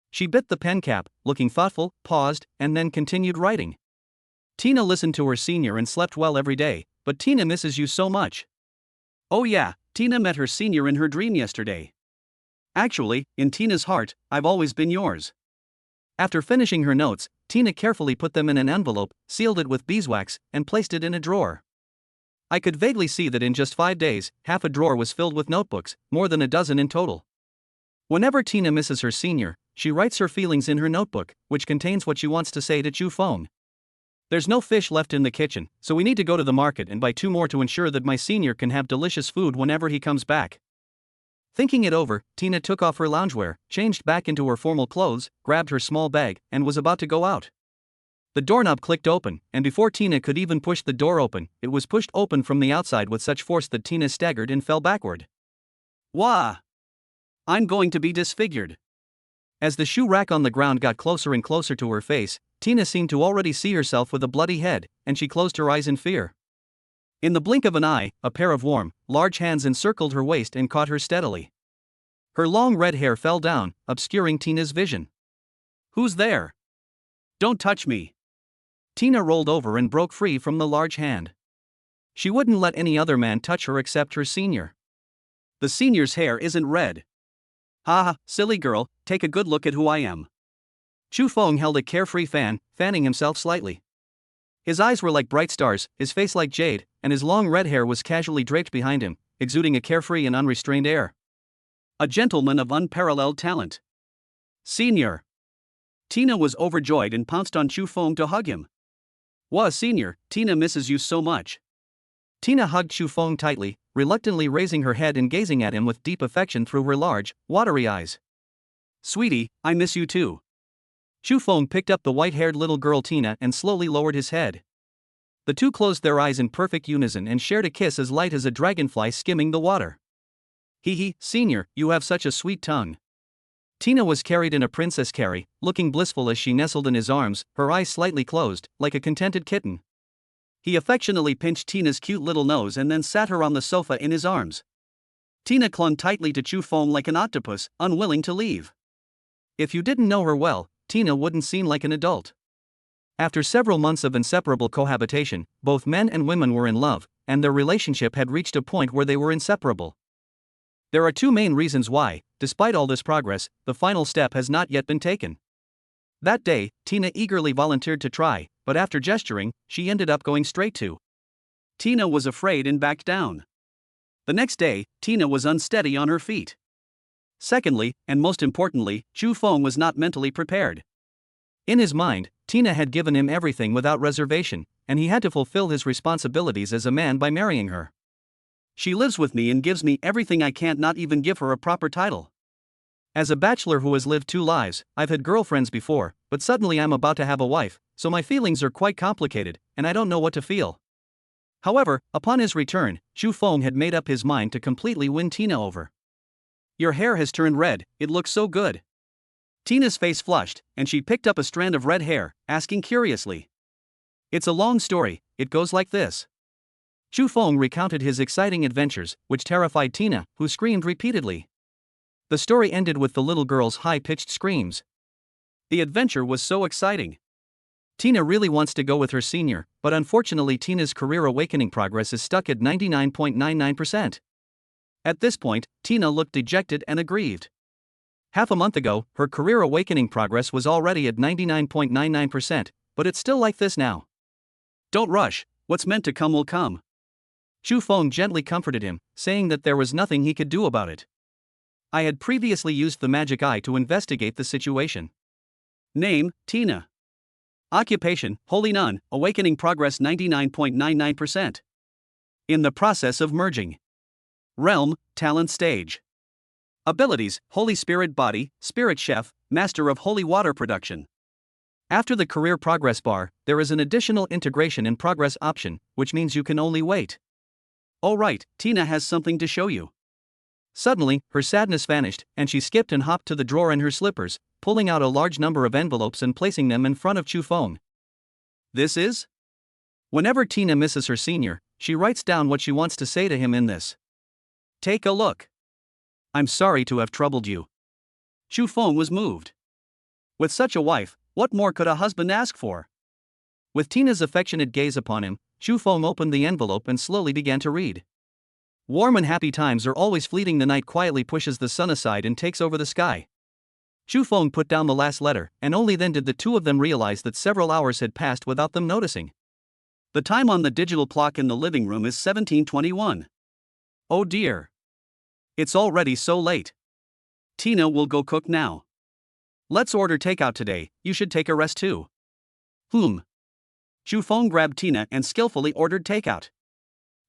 She bit the pen cap, looking thoughtful, paused, and then continued writing. Tina listened to her senior and slept well every day, but Tina misses you so much. Oh yeah, Tina met her senior in her dream yesterday. Actually, in Tina's heart, I've always been yours. After finishing her notes, Tina carefully put them in an envelope, sealed it with beeswax, and placed it in a drawer. I could vaguely see that in just 5 days, half a drawer was filled with notebooks, more than a dozen in total. Whenever Tina misses her senior, she writes her feelings in her notebook, which contains what she wants to say to Chu Feng. There's no fish left in the kitchen, so we need to go to the market and buy 2 more to ensure that my senior can have delicious food whenever he comes back. Thinking it over, Tina took off her loungewear, changed back into her formal clothes, grabbed her small bag, and was about to go out. The doorknob clicked open, and before Tina could even push the door open, it was pushed open from the outside with such force that Tina staggered and fell backward. Wah! I'm going to be disfigured. As the shoe rack on the ground got closer and closer to her face, Tina seemed to already see herself with a bloody head, and she closed her eyes in fear. In the blink of an eye, a pair of warm, large hands encircled her waist and caught her steadily. Her long red hair fell down, obscuring Tina's vision. Who's there? Don't touch me. Tina rolled over and broke free from the large hand. She wouldn't let any other man touch her except her senior. The senior's hair isn't red. Ha, silly girl, take a good look at who I am. Chu Feng held a carefree fan, fanning himself slightly. His eyes were like bright stars, his face like jade, and his long red hair was casually draped behind him, exuding a carefree and unrestrained air. A gentleman of unparalleled talent. Senior. Tina was overjoyed and pounced on Chu Feng to hug him. Wah, senior, Tina misses you so much. Tina hugged Chu Feng tightly, reluctantly raising her head and gazing at him with deep affection through her large, watery eyes. Sweetie, I miss you too. Chu Feng picked up the white-haired little girl Tina and slowly lowered his head. The two closed their eyes in perfect unison and shared a kiss as light as a dragonfly skimming the water. Hee, senior, you have such a sweet tongue. Tina was carried in a princess carry, looking blissful as she nestled in his arms, her eyes slightly closed, like a contented kitten. He affectionately pinched Tina's cute little nose and then sat her on the sofa in his arms. Tina clung tightly to Chu Feng like an octopus, unwilling to leave. If you didn't know her well, Tina wouldn't seem like an adult. After several months of inseparable cohabitation, both men and women were in love, and their relationship had reached a point where they were inseparable. There are two main reasons why, despite all this progress, the final step has not yet been taken. That day, Tina eagerly volunteered to try, but after gesturing, she ended up going straight to. Tina was afraid and backed down. The next day, Tina was unsteady on her feet. Secondly, and most importantly, Chu Feng was not mentally prepared. In his mind, Tina had given him everything without reservation, and he had to fulfill his responsibilities as a man by marrying her. She lives with me and gives me everything I can't not even give her a proper title. As a bachelor who has lived two lives, I've had girlfriends before, but suddenly I'm about to have a wife, so my feelings are quite complicated, and I don't know what to feel. However, upon his return, Chu Feng had made up his mind to completely win Tina over. Your hair has turned red, it looks so good. Tina's face flushed, and she picked up a strand of red hair, asking curiously. It's a long story, it goes like this. Chu Feng recounted his exciting adventures, which terrified Tina, who screamed repeatedly. The story ended with the little girl's high-pitched screams. The adventure was so exciting. Tina really wants to go with her senior, but unfortunately Tina's career awakening progress is stuck at 99.99%. At this point, Tina looked dejected and aggrieved. Half a month ago, her career awakening progress was already at 99.99%, but it's still like this now. Don't rush, what's meant to come will come. Chu Feng gently comforted him, saying that there was nothing he could do about it. I had previously used the magic eye to investigate the situation. Name, Tina. Occupation, holy nun, awakening progress 99.99%. In the process of merging. Realm, talent stage. Abilities, Holy Spirit body, Spirit chef, master of holy water production. After the career progress bar, there is an additional integration in progress option, which means you can only wait. Oh right, Tina has something to show you. Suddenly, her sadness vanished, and she skipped and hopped to the drawer in her slippers, pulling out a large number of envelopes and placing them in front of Chu Feng. This is? Whenever Tina misses her senior, she writes down what she wants to say to him in this. Take a look. I'm sorry to have troubled you. Chu Feng was moved. With such a wife, what more could a husband ask for? With Tina's affectionate gaze upon him, Chu Feng opened the envelope and slowly began to read. Warm and happy times are always fleeting. The night quietly pushes the sun aside and takes over the sky. Chu Feng put down the last letter, and only then did the two of them realize that several hours had passed without them noticing. The time on the digital clock in the living room is 17:21. Oh dear. It's already so late. Tina will go cook now. Let's order takeout today, you should take a rest too. Chu Feng grabbed Tina and skillfully ordered takeout.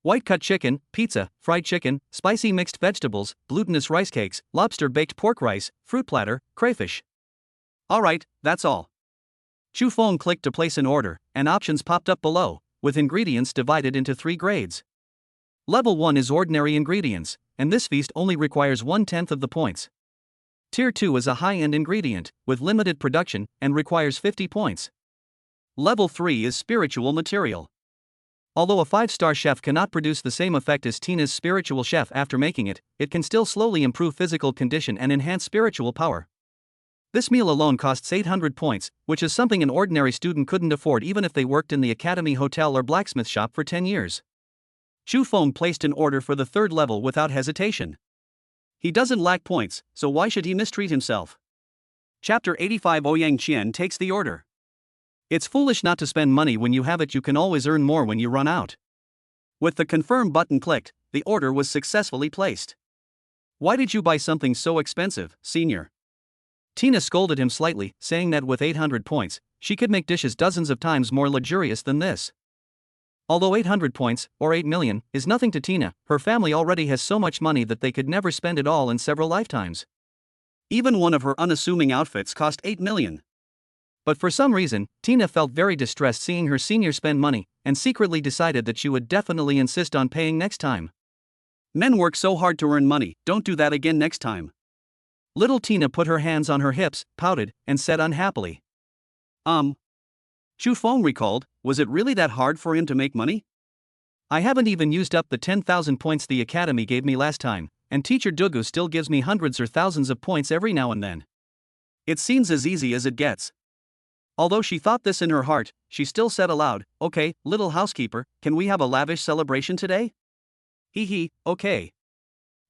White-cut chicken, pizza, fried chicken, spicy mixed vegetables, glutinous rice cakes, lobster-baked pork rice, fruit platter, crayfish. Alright, that's all. Chu Feng clicked to place an order, and options popped up below, with ingredients divided into 3 grades. Level 1 is ordinary ingredients, and this feast only requires 1/10 of the points. Tier 2 is a high-end ingredient, with limited production, and requires 50 points. Level 3 is spiritual material. Although a 5-star chef cannot produce the same effect as Tina's spiritual chef after making it, it can still slowly improve physical condition and enhance spiritual power. This meal alone costs 800 points, which is something an ordinary student couldn't afford even if they worked in the Academy Hotel or blacksmith shop for 10 years. Chu Feng placed an order for the 3rd level without hesitation. He doesn't lack points, so why should he mistreat himself? Chapter 85. Ouyang Qian takes the order. It's foolish not to spend money when you have it. You can always earn more when you run out. With the confirm button clicked, the order was successfully placed. Why did you buy something so expensive, senior? Tina scolded him slightly, saying that with 800 points, she could make dishes dozens of times more luxurious than this. Although 800 points, or 8 million, is nothing to Tina, her family already has so much money that they could never spend it all in several lifetimes. Even one of her unassuming outfits cost 8 million. But for some reason, Tina felt very distressed seeing her senior spend money, and secretly decided that she would definitely insist on paying next time. Men work so hard to earn money, don't do that again next time. Little Tina put her hands on her hips, pouted, and said unhappily. Chu Feng recalled, was it really that hard for him to make money? I haven't even used up the 10,000 points the academy gave me last time, and teacher Dugu still gives me hundreds or thousands of points every now and then. It seems as easy as it gets. Although she thought this in her heart, she still said aloud, okay, little housekeeper, can we have a lavish celebration today? Hee, okay.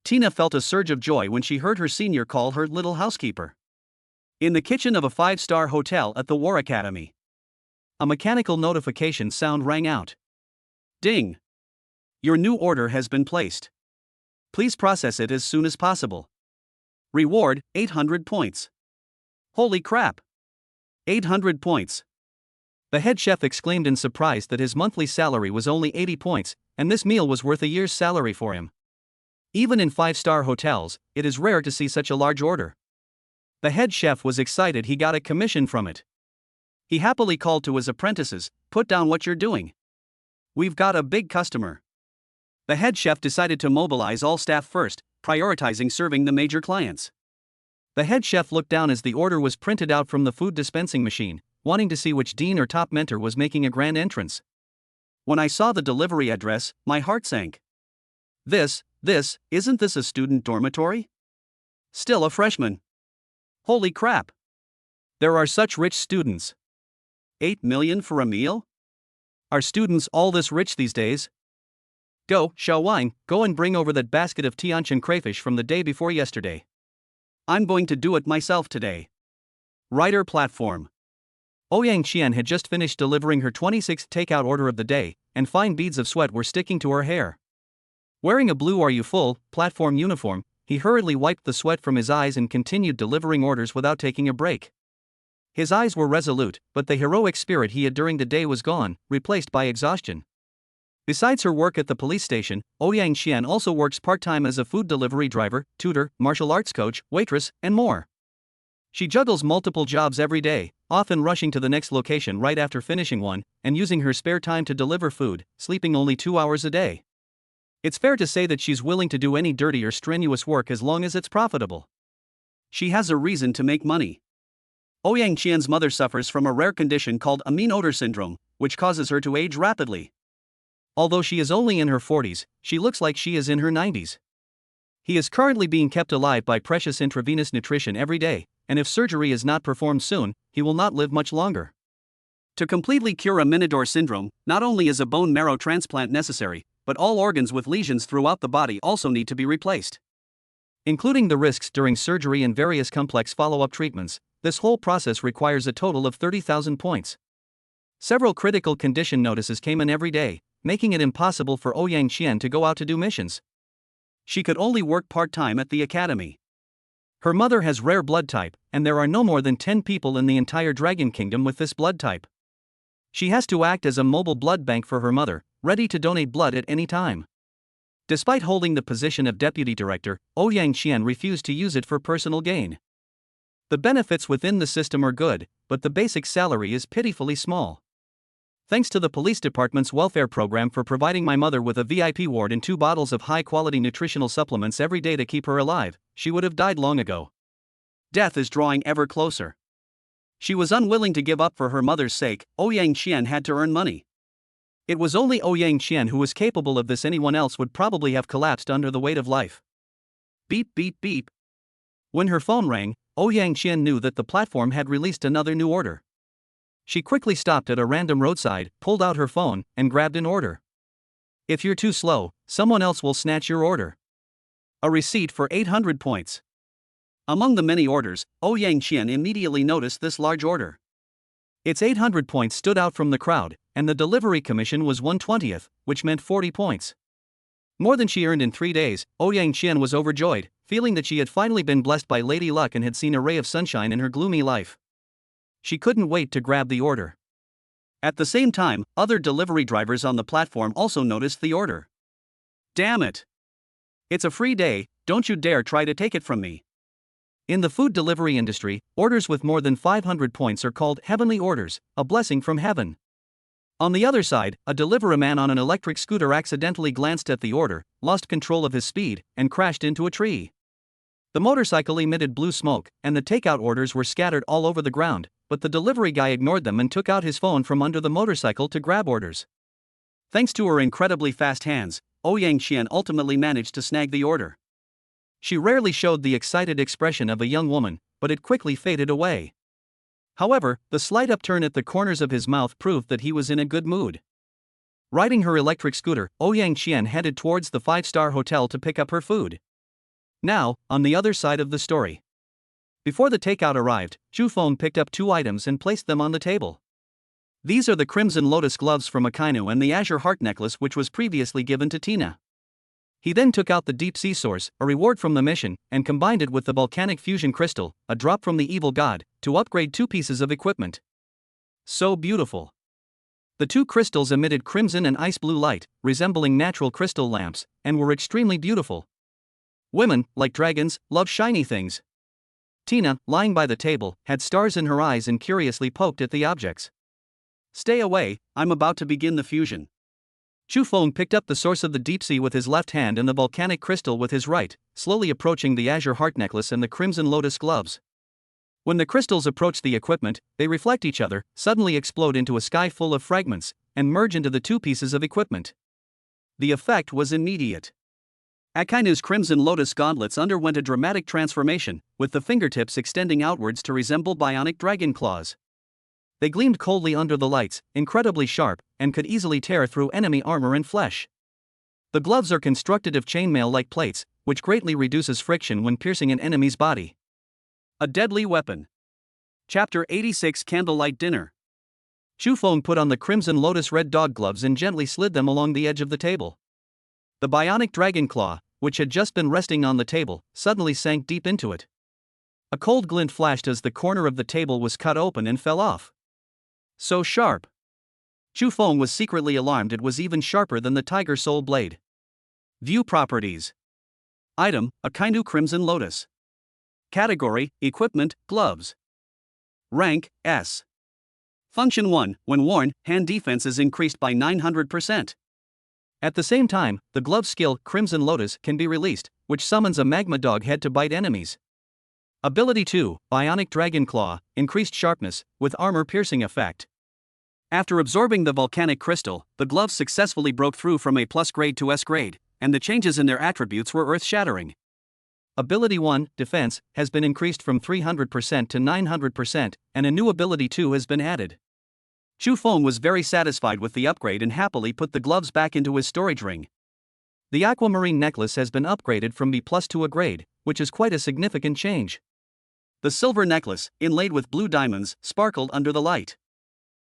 Tina felt a surge of joy when she heard her senior call her little housekeeper. In the kitchen of a 5-star hotel at the War Academy. A mechanical notification sound rang out. Ding! Your new order has been placed. Please process it as soon as possible. Reward, 800 points. Holy crap! 800 points. The head chef exclaimed in surprise that his monthly salary was only 80 points, and this meal was worth a year's salary for him. Even in 5-star hotels, it is rare to see such a large order. The head chef was excited he got a commission from it. He happily called to his apprentices, put down what you're doing. We've got a big customer. The head chef decided to mobilize all staff first, prioritizing serving the major clients. The head chef looked down as the order was printed out from the food dispensing machine, wanting to see which dean or top mentor was making a grand entrance. When I saw the delivery address, my heart sank. Isn't this a student dormitory? Still a freshman. Holy crap! There are such rich students. 8 million for a meal? Are students all this rich these days? Go, Xiaowang, go and bring over that basket of Tianqian crayfish from the day before yesterday. I'm going to do it myself today. Writer platform. Ouyang Qian had just finished delivering her 26th takeout order of the day, and fine beads of sweat were sticking to her hair. Wearing a blue "Are you full" platform uniform, he hurriedly wiped the sweat from his eyes and continued delivering orders without taking a break. His eyes were resolute, but the heroic spirit he had during the day was gone, replaced by exhaustion. Besides her work at the police station, Ouyang Qian also works part-time as a food delivery driver, tutor, martial arts coach, waitress, and more. She juggles multiple jobs every day, often rushing to the next location right after finishing one, and using her spare time to deliver food, sleeping only 2 hours a day. It's fair to say that she's willing to do any dirty or strenuous work as long as it's profitable. She has a reason to make money. Ouyang Qian's mother suffers from a rare condition called amine odor syndrome, which causes her to age rapidly. Although she is only in her 40s, she looks like she is in her 90s. He is currently being kept alive by precious intravenous nutrition every day, and if surgery is not performed soon, he will not live much longer. To completely cure amine odor syndrome, not only is a bone marrow transplant necessary, but all organs with lesions throughout the body also need to be replaced. Including the risks during surgery and various complex follow-up treatments, this whole process requires a total of 30,000 points. Several critical condition notices came in every day, making it impossible for Ouyang Qian to go out to do missions. She could only work part-time at the academy. Her mother has rare blood type, and there are no more than 10 people in the entire Dragon Kingdom with this blood type. She has to act as a mobile blood bank for her mother, ready to donate blood at any time. Despite holding the position of deputy director, Ouyang Qian refused to use it for personal gain. The benefits within the system are good, but the basic salary is pitifully small. Thanks to the police department's welfare program for providing my mother with a VIP ward and 2 bottles of high-quality nutritional supplements every day to keep her alive, she would have died long ago. Death is drawing ever closer. She was unwilling to give up for her mother's sake. Ouyang Qian had to earn money. It was only Ouyang Qian who was capable of this. Anyone else would probably have collapsed under the weight of life. Beep beep beep. When her phone rang, Ouyang Qian knew that the platform had released another new order. She quickly stopped at a random roadside, pulled out her phone, and grabbed an order. If you're too slow, someone else will snatch your order. A receipt for 800 points. Among the many orders, Ouyang Qian immediately noticed this large order. Its 800 points stood out from the crowd, and the delivery commission was 1/20th, which meant 40 points. More than she earned in 3 days. Ouyang Qian was overjoyed, feeling that she had finally been blessed by Lady Luck and had seen a ray of sunshine in her gloomy life. She couldn't wait to grab the order. At the same time, other delivery drivers on the platform also noticed the order. Damn it! It's a free day, don't you dare try to take it from me. In the food delivery industry, orders with more than 500 points are called heavenly orders, a blessing from heaven. On the other side, a delivery man on an electric scooter accidentally glanced at the order, lost control of his speed, and crashed into a tree. The motorcycle emitted blue smoke, and the takeout orders were scattered all over the ground, but the delivery guy ignored them and took out his phone from under the motorcycle to grab orders. Thanks to her incredibly fast hands, Ouyang Qian ultimately managed to snag the order. She rarely showed the excited expression of a young woman, but it quickly faded away. However, the slight upturn at the corners of his mouth proved that he was in a good mood. Riding her electric scooter, Ouyang Qian headed towards the 5-star hotel to pick up her food. Now, on the other side of the story. Before the takeout arrived, Zhu Feng picked up 2 items and placed them on the table. These are the Crimson Lotus gloves from Akainu and the Azure Heart necklace which was previously given to Tina. He then took out the Deep Sea Source, a reward from the mission, and combined it with the Volcanic Fusion Crystal, a drop from the Evil God, to upgrade 2 pieces of equipment. So beautiful. The 2 crystals emitted crimson and ice blue light, resembling natural crystal lamps, and were extremely beautiful. Women, like dragons, love shiny things. Tina, lying by the table, had stars in her eyes and curiously poked at the objects. Stay away, I'm about to begin the fusion. Zhu Feng picked up the source of the deep sea with his left hand and the volcanic crystal with his right, slowly approaching the Azure Heart necklace and the Crimson Lotus gloves. When the crystals approach the equipment, they reflect each other, suddenly explode into a sky full of fragments, and merge into the 2 pieces of equipment. The effect was immediate. Akainu's Crimson Lotus gauntlets underwent a dramatic transformation, with the fingertips extending outwards to resemble bionic dragon claws. They gleamed coldly under the lights, incredibly sharp, and could easily tear through enemy armor and flesh. The gloves are constructed of chainmail-like plates, which greatly reduces friction when piercing an enemy's body. A deadly weapon. Chapter 86 Candlelight Dinner. Zhu Feng put on the Crimson Lotus red dog gloves and gently slid them along the edge of the table. The bionic dragon claw, which had just been resting on the table, suddenly sank deep into it. A cold glint flashed as the corner of the table was cut open and fell off. So sharp. Zhu Feng was secretly alarmed. It was even sharper than the Tiger Soul blade. View properties. Item, Akainu Crimson Lotus. Category, Equipment, Gloves. Rank, S. Function 1, when worn, hand defense is increased by 900%. At the same time, the glove skill, Crimson Lotus, can be released, which summons a magma dog head to bite enemies. Ability 2, Bionic Dragon Claw, increased sharpness, with armor-piercing effect. After absorbing the volcanic crystal, the gloves successfully broke through from A+ grade to S grade, and the changes in their attributes were earth-shattering. Ability 1, Defense, has been increased from 300% to 900%, and a new Ability 2 has been added. Zhu Feng was very satisfied with the upgrade and happily put the gloves back into his storage ring. The aquamarine necklace has been upgraded from B+ to A grade, which is quite a significant change. The silver necklace, inlaid with blue diamonds, sparkled under the light.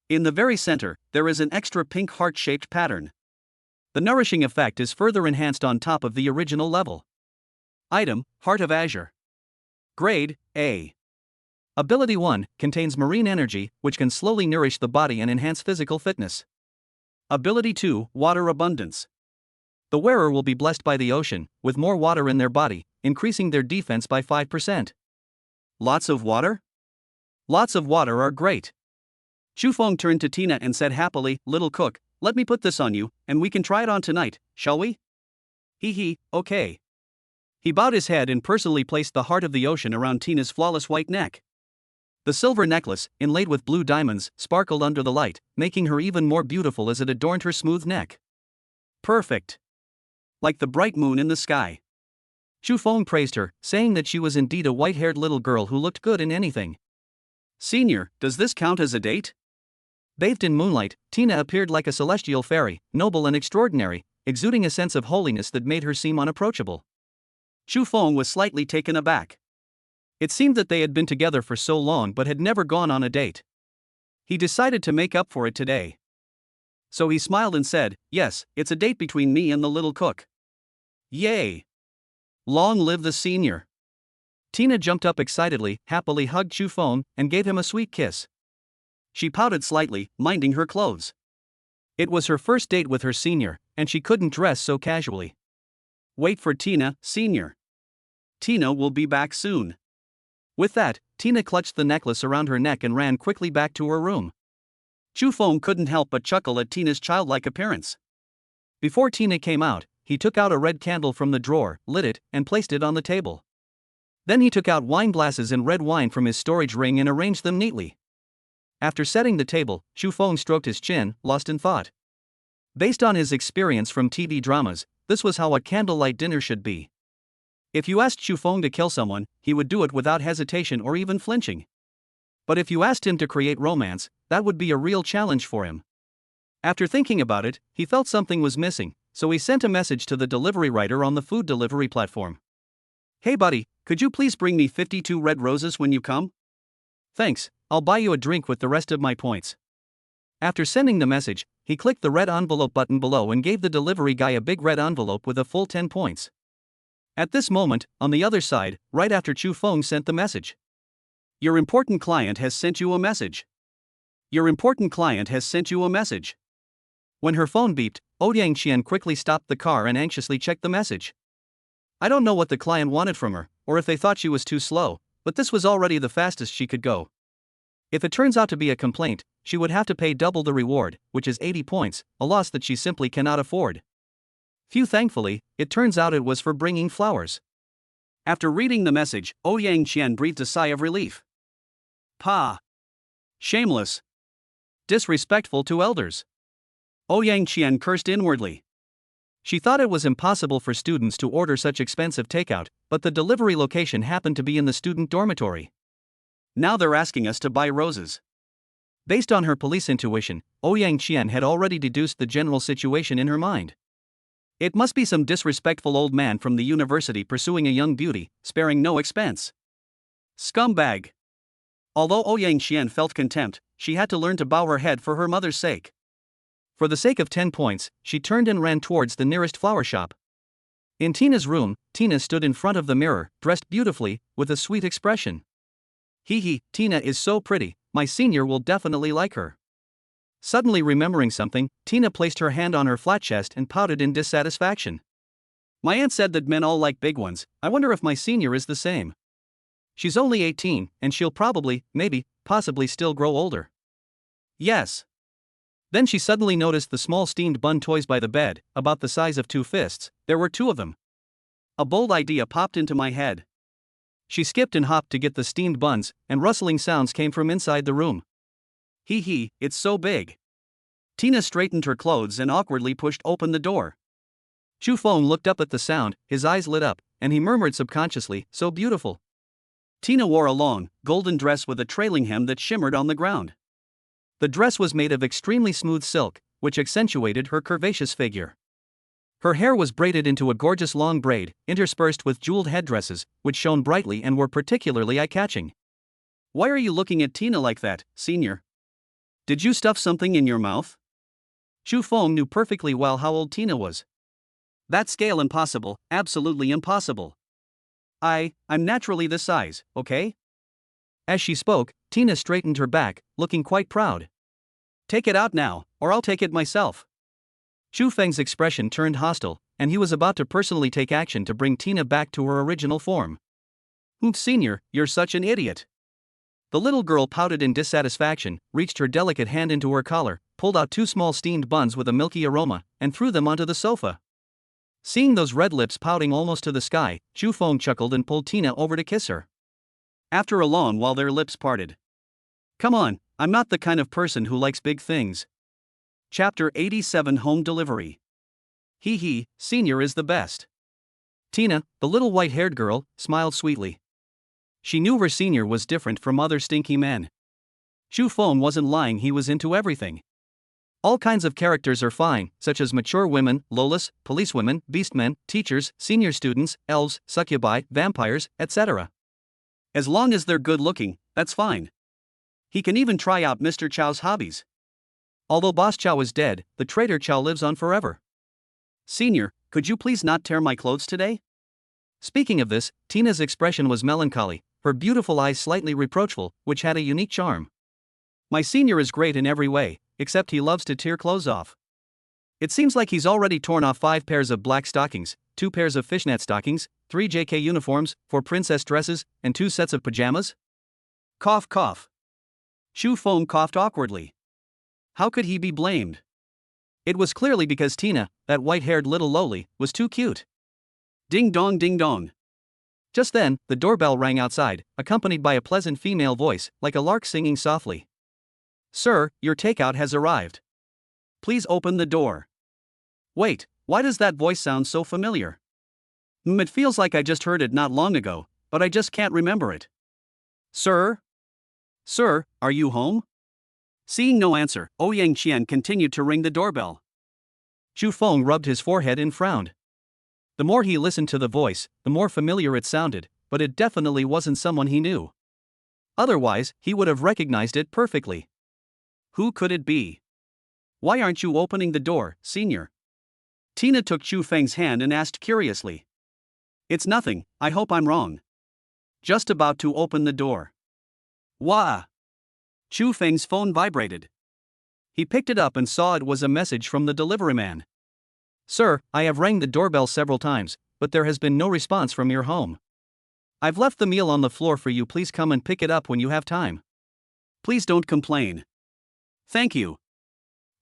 In the very center, there is an extra pink heart-shaped pattern. The nourishing effect is further enhanced on top of the original level. Item, Heart of Azure. Grade, A. Ability 1, contains marine energy, which can slowly nourish the body and enhance physical fitness. Ability 2, Water Abundance. The wearer will be blessed by the ocean, with more water in their body, increasing their defense by 5%. Lots of water? Lots of water are great. Zhu Feng turned to Tina and said happily, "Little cook, let me put this on you, and we can try it on tonight, shall we?" Hee, okay. He bowed his head and personally placed the heart of the ocean around Tina's flawless white neck. The silver necklace, inlaid with blue diamonds, sparkled under the light, making her even more beautiful as it adorned her smooth neck. Perfect. Like the bright moon in the sky. Chu Feng praised her, saying that she was indeed a white-haired little girl who looked good in anything. Senior, does this count as a date? Bathed in moonlight, Tina appeared like a celestial fairy, noble and extraordinary, exuding a sense of holiness that made her seem unapproachable. Chu Feng was slightly taken aback. It seemed that they had been together for so long but had never gone on a date. He decided to make up for it today. So he smiled and said, "Yes, it's a date between me and the little cook." Yay! Long live the senior! Tina jumped up excitedly, happily hugged Chu Feng, and gave him a sweet kiss. She pouted slightly, minding her clothes. It was her first date with her senior, and she couldn't dress so casually. Wait for Tina, senior. Tina will be back soon. With that, Tina clutched the necklace around her neck and ran quickly back to her room. Chu Feng couldn't help but chuckle at Tina's childlike appearance. Before Tina came out, he took out a red candle from the drawer, lit it, and placed it on the table. Then he took out wine glasses and red wine from his storage ring and arranged them neatly. After setting the table, Chu Feng stroked his chin, lost in thought. Based on his experience from TV dramas, this was how a candlelight dinner should be. If you asked Chu Feng to kill someone, he would do it without hesitation or even flinching. But if you asked him to create romance, that would be a real challenge for him. After thinking about it, he felt something was missing, so he sent a message to the delivery rider on the food delivery platform. "Hey buddy, could you please bring me 52 red roses when you come?" "Thanks, I'll buy you a drink with the rest of my points." After sending the message, he clicked the red envelope button below and gave the delivery guy a big red envelope with a full 10 points. At this moment, on the other side, right after Chu Feng sent the message. "Your important client has sent you a message. Your important client has sent you a message." When her phone beeped, Ouyang Qian quickly stopped the car and anxiously checked the message. I don't know what the client wanted from her, or if they thought she was too slow, but this was already the fastest she could go. If it turns out to be a complaint, she would have to pay double the reward, which is 80 points, a loss that she simply cannot afford. Phew, thankfully, it turns out it was for bringing flowers. After reading the message, Ouyang Qian breathed a sigh of relief. Pa! Shameless! Disrespectful to elders! Ouyang Qian cursed inwardly. She thought it was impossible for students to order such expensive takeout, but the delivery location happened to be in the student dormitory. Now they're asking us to buy roses. Based on her police intuition, Ouyang Qian had already deduced the general situation in her mind. It must be some disrespectful old man from the university pursuing a young beauty, sparing no expense. Scumbag! Although Ouyang Qian felt contempt, she had to learn to bow her head for her mother's sake. For the sake of 10 points, she turned and ran towards the nearest flower shop. In Tina's room, Tina stood in front of the mirror, dressed beautifully, with a sweet expression. Hee, Tina is so pretty, my senior will definitely like her. Suddenly remembering something, Tina placed her hand on her flat chest and pouted in dissatisfaction. My aunt said that men all like big ones. I wonder if my senior is the same. She's only 18, and she'll probably, maybe, possibly still grow older. Yes. Then she suddenly noticed the small steamed bun toys by the bed, about the size of 2 fists. There were 2 of them. A bold idea popped into my head. She skipped and hopped to get the steamed buns, and rustling sounds came from inside the room. Hee, it's so big. Tina straightened her clothes and awkwardly pushed open the door. Chu Feng looked up at the sound, his eyes lit up, and he murmured subconsciously, "So beautiful." Tina wore a long, golden dress with a trailing hem that shimmered on the ground. The dress was made of extremely smooth silk, which accentuated her curvaceous figure. Her hair was braided into a gorgeous long braid, interspersed with jeweled headdresses, which shone brightly and were particularly eye-catching. Why are you looking at Tina like that, senior? Did you stuff something in your mouth? Chu Feng knew perfectly well how old Tina was. That scale impossible, absolutely impossible. I'm naturally this size, okay? As she spoke, Tina straightened her back, looking quite proud. Take it out now, or I'll take it myself. Chu Feng's expression turned hostile, and he was about to personally take action to bring Tina back to her original form. Senior, you're such an idiot. The little girl pouted in dissatisfaction, reached her delicate hand into her collar, pulled out 2 small steamed buns with a milky aroma, and threw them onto the sofa. Seeing those red lips pouting almost to the sky, Chu Feng chuckled and pulled Tina over to kiss her. After a long while their lips parted. Come on, I'm not the kind of person who likes big things. Chapter 87 Home Delivery. Hee, Senior is the best. Tina, the little white-haired girl, smiled sweetly. She knew her senior was different from other stinky men. Chu Feng wasn't lying, he was into everything. All kinds of characters are fine, such as mature women, lolas, policewomen, beastmen, teachers, senior students, elves, succubi, vampires, etc. As long as they're good looking, that's fine. He can even try out Mr. Chow's hobbies. Although Boss Chow is dead, the traitor Chow lives on forever. Senior, could you please not tear my clothes today? Speaking of this, Tina's expression was melancholy, her beautiful eyes slightly reproachful, which had a unique charm. My senior is great in every way, except he loves to tear clothes off. It seems like he's already torn off 5 pairs of black stockings, 2 pairs of fishnet stockings, 3 JK uniforms, 4 princess dresses, and 2 sets of pajamas. Cough, cough. Chu Feng coughed awkwardly. How could he be blamed? It was clearly because Tina, that white-haired little lowly, was too cute. Ding dong, ding dong. Just then, the doorbell rang outside, accompanied by a pleasant female voice, like a lark singing softly. Sir, your takeout has arrived. Please open the door. Wait, why does that voice sound so familiar? It feels like I just heard it not long ago, but I just can't remember it. Sir? Sir, are you home? Seeing no answer, Ouyang Qian continued to ring the doorbell. Chu Feng rubbed his forehead and frowned. The more he listened to the voice, the more familiar it sounded, but it definitely wasn't someone he knew. Otherwise, he would have recognized it perfectly. Who could it be? Why aren't you opening the door, Senior? Tina took Chu Feng's hand and asked curiously. It's nothing, I hope I'm wrong. Just about to open the door. Wah! Chu Feng's phone vibrated. He picked it up and saw it was a message from the delivery man. Sir, I have rang the doorbell several times, but there has been no response from your home. I've left the meal on the floor for you, please come and pick it up when you have time. Please don't complain. Thank you.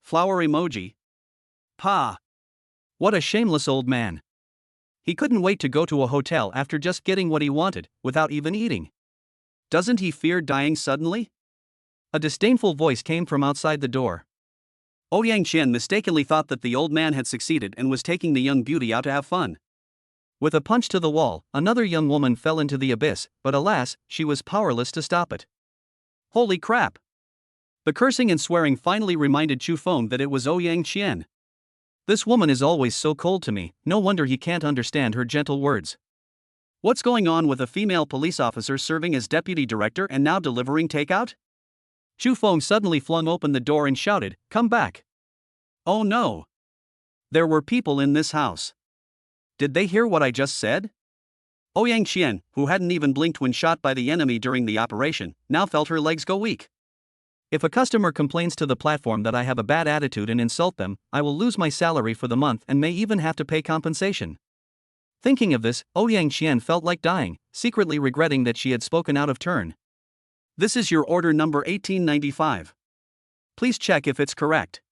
Flower emoji. Pa. What a shameless old man. He couldn't wait to go to a hotel after just getting what he wanted, without even eating. Doesn't he fear dying suddenly? A disdainful voice came from outside the door. Ouyang Qian mistakenly thought that the old man had succeeded and was taking the young beauty out to have fun. With a punch to the wall, another young woman fell into the abyss, but alas, she was powerless to stop it. Holy crap! The cursing and swearing finally reminded Chu Feng that it was Ouyang Qian. This woman is always so cold to me, no wonder he can't understand her gentle words. What's going on with a female police officer serving as deputy director and now delivering takeout? Chu Feng suddenly flung open the door and shouted, "Come back!" Oh no! There were people in this house. Did they hear what I just said? Ouyang Qian, who hadn't even blinked when shot by the enemy during the operation, now felt her legs go weak. If a customer complains to the platform that I have a bad attitude and insult them, I will lose my salary for the month and may even have to pay compensation. Thinking of this, Ouyang Qian felt like dying, secretly regretting that she had spoken out of turn. This is your order number 1895. Please check if it's correct.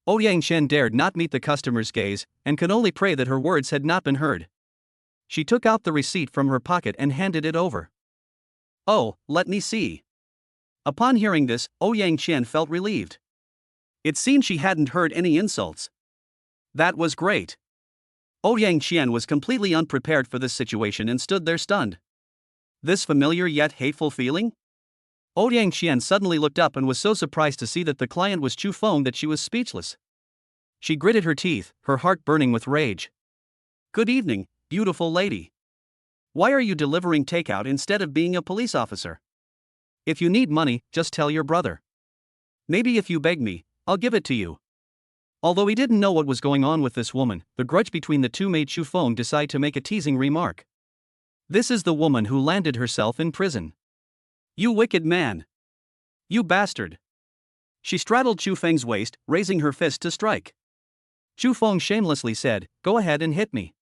Ouyang Qian dared not meet the customer's gaze, and could only pray that her words had not been heard. She took out the receipt from her pocket and handed it over. Oh, let me see. Upon hearing this, Ouyang Qian felt relieved. It seemed she hadn't heard any insults. That was great. Ouyang Qian was completely unprepared for this situation and stood there stunned. This familiar yet hateful feeling? Ouyang Qian suddenly looked up and was so surprised to see that the client was Chu Feng that she was speechless. She gritted her teeth, her heart burning with rage. Good evening, beautiful lady. Why are you delivering takeout instead of being a police officer? If you need money, just tell your brother. Maybe if you beg me, I'll give it to you. Although he didn't know what was going on with this woman, the grudge between the two made Chu Feng decide to make a teasing remark. This is the woman who landed herself in prison. You wicked man. You bastard. She straddled Chu Feng's waist, raising her fist to strike. Chu Feng shamelessly said, "Go ahead and hit me.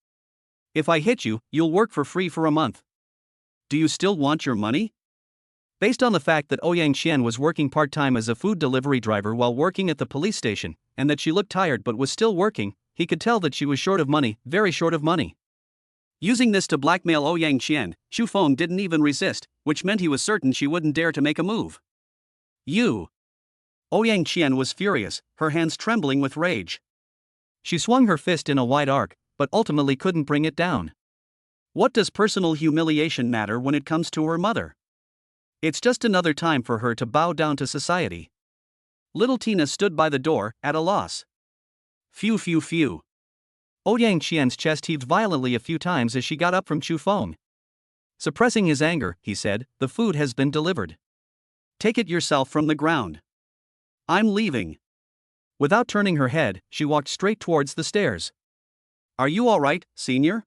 If I hit you, you'll work for free for a month. Do you still want your money?" Based on the fact that Ouyang Qian was working part-time as a food delivery driver while working at the police station, and that she looked tired but was still working, he could tell that she was short of money, very short of money. Using this to blackmail Ouyang Qian, Chu Feng didn't even resist, which meant he was certain she wouldn't dare to make a move. You! Ouyang Qian was furious, her hands trembling with rage. She swung her fist in a wide arc, but ultimately couldn't bring it down. What does personal humiliation matter when it comes to her mother? It's just another time for her to bow down to society. Little Tina stood by the door, at a loss. Phew phew phew. Ouyang Qian's chest heaved violently a few times as she got up from Chu Feng. Suppressing his anger, he said, "The food has been delivered. Take it yourself from the ground. I'm leaving." Without turning her head, she walked straight towards the stairs. Are you all right, senior?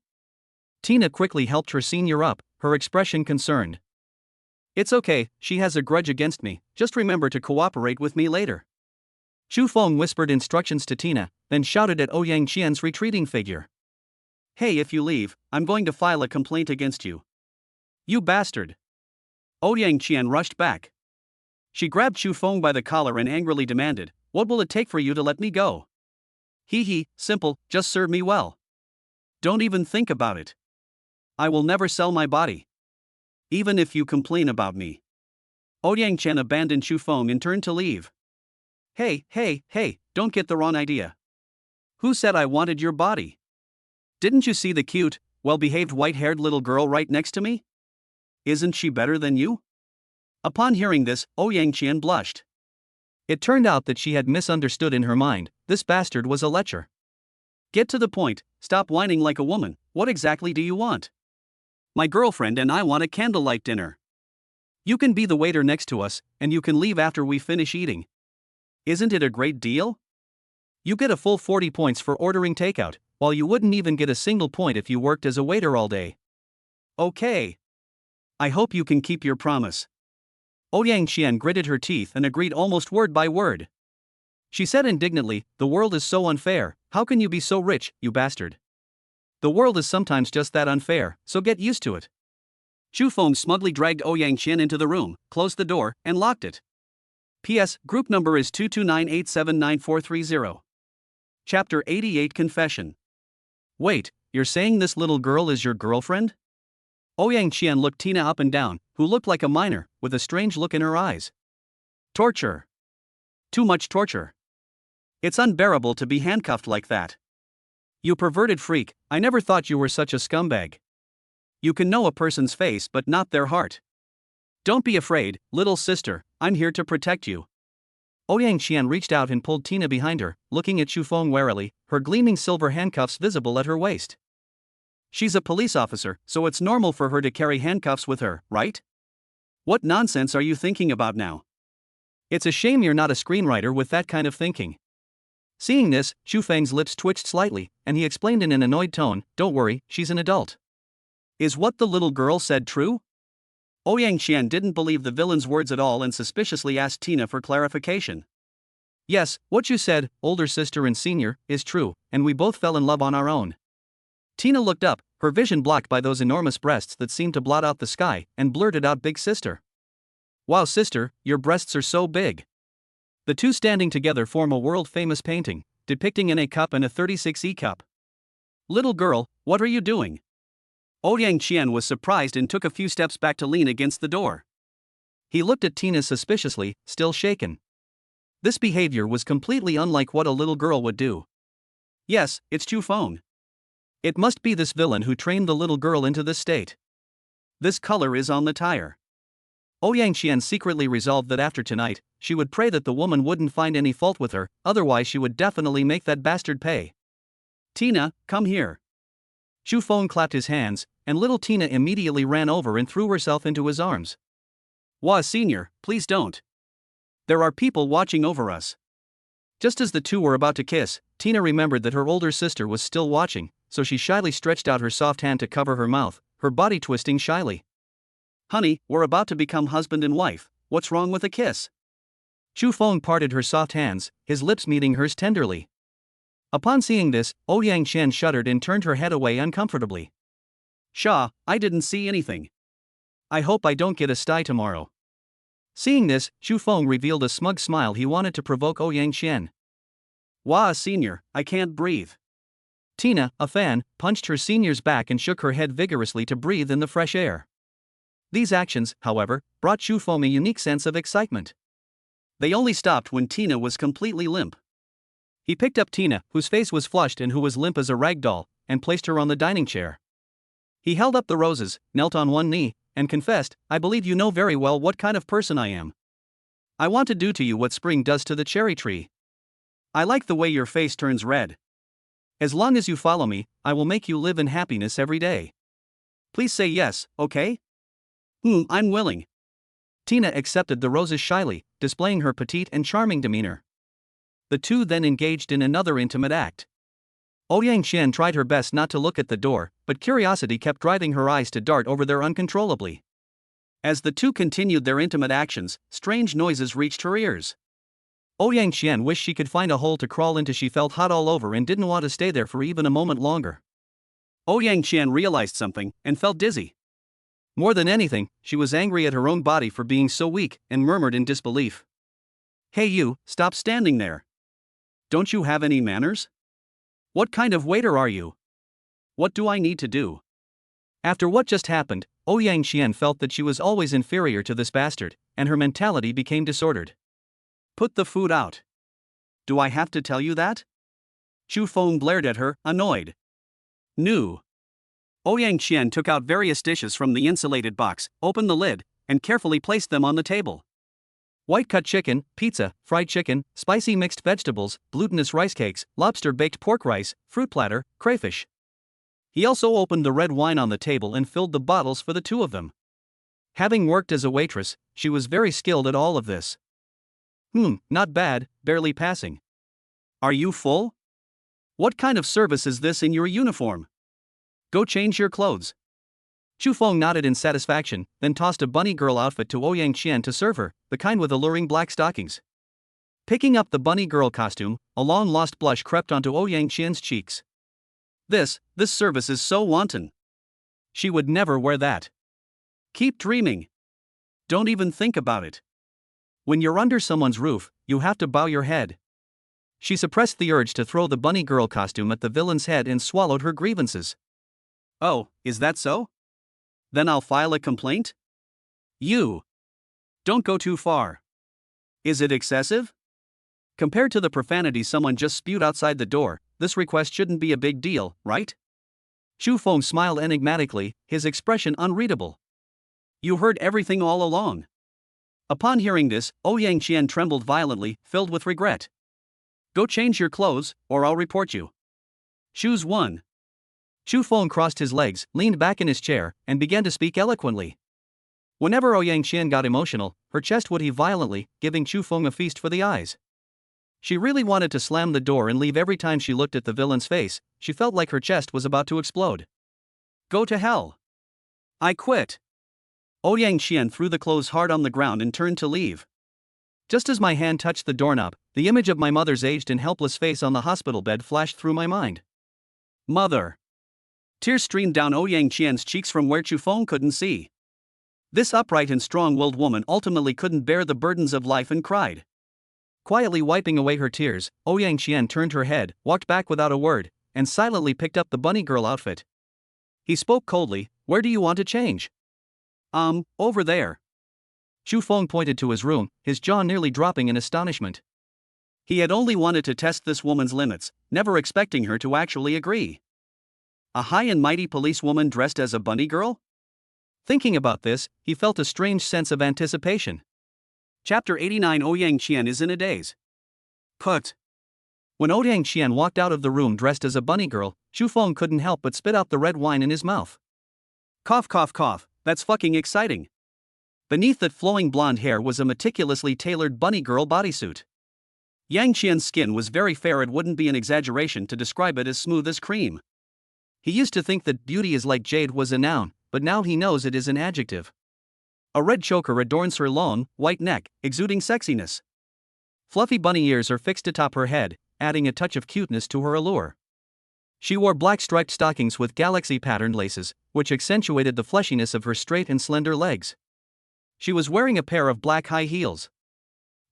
Tina quickly helped her senior up, her expression concerned. It's okay, she has a grudge against me, just remember to cooperate with me later. Chu Feng whispered instructions to Tina, then shouted at Ouyang Qian's retreating figure. Hey, if you leave, I'm going to file a complaint against you. You bastard. Ouyang Qian rushed back. She grabbed Chu Feng by the collar and angrily demanded, "What will it take for you to let me go?" Hee, simple, just serve me well. Don't even think about it. I will never sell my body. Even if you complain about me. Ouyang Qian abandoned Chu Feng and turned to leave. Hey, don't get the wrong idea. Who said I wanted your body? Didn't you see the cute, well-behaved white-haired little girl right next to me? Isn't she better than you? Upon hearing this, Ouyang Qian blushed. It turned out that she had misunderstood in her mind, this bastard was a lecher. Get to the point, stop whining like a woman, what exactly do you want? My girlfriend and I want a candlelight dinner. You can be the waiter next to us, and you can leave after we finish eating. Isn't it a great deal? You get a full 40 points for ordering takeout, while you wouldn't even get a single point if you worked as a waiter all day. Okay. I hope you can keep your promise. Ouyang Qian gritted her teeth and agreed almost word by word. She said indignantly, "The world is so unfair, how can you be so rich, you bastard? The world is sometimes just that unfair, so get used to it." Chu Feng smugly dragged Ouyang Qian into the room, closed the door, and locked it. P.S. Group number is 229879430. Chapter 88 Confession. Wait, you're saying this little girl is your girlfriend? Ouyang Qian looked Tina up and down, who looked like a minor, with a strange look in her eyes. Torture. Too much torture. It's unbearable to be handcuffed like that. You perverted freak, I never thought you were such a scumbag. You can know a person's face but not their heart. Don't be afraid, little sister, I'm here to protect you. Ouyang Qian reached out and pulled Tina behind her, looking at Chu Feng warily, her gleaming silver handcuffs visible at her waist. She's a police officer, so it's normal for her to carry handcuffs with her, right? What nonsense are you thinking about now? It's a shame you're not a screenwriter with that kind of thinking. Seeing this, Chu Feng's lips twitched slightly, and he explained in an annoyed tone, "Don't worry, she's an adult." Is what the little girl said true? Ouyang Qian didn't believe the villain's words at all and suspiciously asked Tina for clarification. Yes, what you said, older sister and senior, is true, and we both fell in love on our own. Tina looked up, her vision blocked by those enormous breasts that seemed to blot out the sky, and blurted out, "Big sister. Wow, sister, your breasts are so big." The two standing together form a world-famous painting, depicting an A cup and a 36E cup. Little girl, what are you doing? Ouyang Qian was surprised and took a few steps back to lean against the door. He looked at Tina suspiciously, still shaken. This behavior was completely unlike what a little girl would do. Yes, it's Chu Feng. It must be this villain who trained the little girl into this state. This color is on the tire. Ouyang Qian secretly resolved that after tonight, she would pray that the woman wouldn't find any fault with her, otherwise she would definitely make that bastard pay. Tina, come here. Chu Feng clapped his hands, and little Tina immediately ran over and threw herself into his arms. Wah, senior, please don't. There are people watching over us. Just as the two were about to kiss, Tina remembered that her older sister was still watching, so she shyly stretched out her soft hand to cover her mouth, her body twisting shyly. Honey, we're about to become husband and wife, what's wrong with a kiss? Chu Feng parted her soft hands, his lips meeting hers tenderly. Upon seeing this, Ouyang Qian shuddered and turned her head away uncomfortably. Shaw, I didn't see anything. I hope I don't get a sty tomorrow. Seeing this, Chu Feng revealed a smug smile he wanted to provoke Ouyang Qian. Wah, senior, I can't breathe. Tina, a fan, punched her senior's back and shook her head vigorously to breathe in the fresh air. These actions, however, brought Chu Feng a unique sense of excitement. They only stopped when Tina was completely limp. He picked up Tina, whose face was flushed and who was limp as a rag doll, and placed her on the dining chair. He held up the roses, knelt on one knee, and confessed, "I believe you know very well what kind of person I am. I want to do to you what spring does to the cherry tree. I like the way your face turns red. As long as you follow me, I will make you live in happiness every day. Please say yes, okay?" I'm willing." Tina accepted the roses shyly, displaying her petite and charming demeanor. The two then engaged in another intimate act. Ouyang Qian tried her best not to look at the door, but curiosity kept driving her eyes to dart over there uncontrollably. As the two continued their intimate actions, strange noises reached her ears. Ouyang Qian wished she could find a hole to crawl into. She felt hot all over and didn't want to stay there for even a moment longer. Ouyang Qian realized something and felt dizzy. More than anything, she was angry at her own body for being so weak and murmured in disbelief. "Hey you, stop standing there. Don't you have any manners? What kind of waiter are you? What do I need to do?" After what just happened, Ouyang Qian felt that she was always inferior to this bastard, and her mentality became disordered. "Put the food out. Do I have to tell you that?" Chu Feng glared at her, annoyed. "No." Ouyang Qian took out various dishes from the insulated box, opened the lid, and carefully placed them on the table. White-cut chicken, pizza, fried chicken, spicy mixed vegetables, glutinous rice cakes, lobster-baked pork rice, fruit platter, crayfish. He also opened the red wine on the table and filled the bottles for the two of them. Having worked as a waitress, she was very skilled at all of this. Not bad, barely passing. "Are you full? What kind of service is this in your uniform? Go change your clothes." Chu Feng nodded in satisfaction, then tossed a bunny girl outfit to Ouyang Qian to serve her, the kind with alluring black stockings. Picking up the bunny girl costume, a long-lost blush crept onto Ouyang Qian's cheeks. This service is so wanton. She would never wear that. Keep dreaming. Don't even think about it. When you're under someone's roof, you have to bow your head. She suppressed the urge to throw the bunny girl costume at the villain's head and swallowed her grievances. "Oh, is that so? Then I'll file a complaint?" "You. Don't go too far. Is it excessive? Compared to the profanity someone just spewed outside the door, this request shouldn't be a big deal, right?" Chu Feng smiled enigmatically, his expression unreadable. "You heard everything all along." Upon hearing this, Ouyang Qian trembled violently, filled with regret. "Go change your clothes, or I'll report you. Choose one." Chu Feng crossed his legs, leaned back in his chair, and began to speak eloquently. Whenever Ouyang Qian got emotional, her chest would heave violently, giving Chu Feng a feast for the eyes. She really wanted to slam the door and leave every time she looked at the villain's face. She felt like her chest was about to explode. "Go to hell. I quit." Ouyang Qian threw the clothes hard on the ground and turned to leave. Just as my hand touched the doorknob, the image of my mother's aged and helpless face on the hospital bed flashed through my mind. "Mother." Tears streamed down Ouyang Qian's cheeks from where Chu Feng couldn't see. This upright and strong-willed woman ultimately couldn't bear the burdens of life and cried. Quietly wiping away her tears, Ouyang Qian turned her head, walked back without a word, and silently picked up the bunny girl outfit. He spoke coldly, "Where do you want to change?" Over there." Chu Feng pointed to his room, his jaw nearly dropping in astonishment. He had only wanted to test this woman's limits, never expecting her to actually agree. A high and mighty policewoman dressed as a bunny girl? Thinking about this, he felt a strange sense of anticipation. Chapter 89. Ouyang Qian is in a daze. Put. When Ouyang Qian walked out of the room dressed as a bunny girl, Chu Feng couldn't help but spit out the red wine in his mouth. Cough cough cough, that's fucking exciting. Beneath that flowing blonde hair was a meticulously tailored bunny girl bodysuit. Yang Qian's skin was very fair. It wouldn't be an exaggeration to describe it as smooth as cream. He used to think that beauty is like jade was a noun, but now he knows it is an adjective. A red choker adorns her long, white neck, exuding sexiness. Fluffy bunny ears are fixed atop her head, adding a touch of cuteness to her allure. She wore black striped stockings with galaxy-patterned laces, which accentuated the fleshiness of her straight and slender legs. She was wearing a pair of black high heels.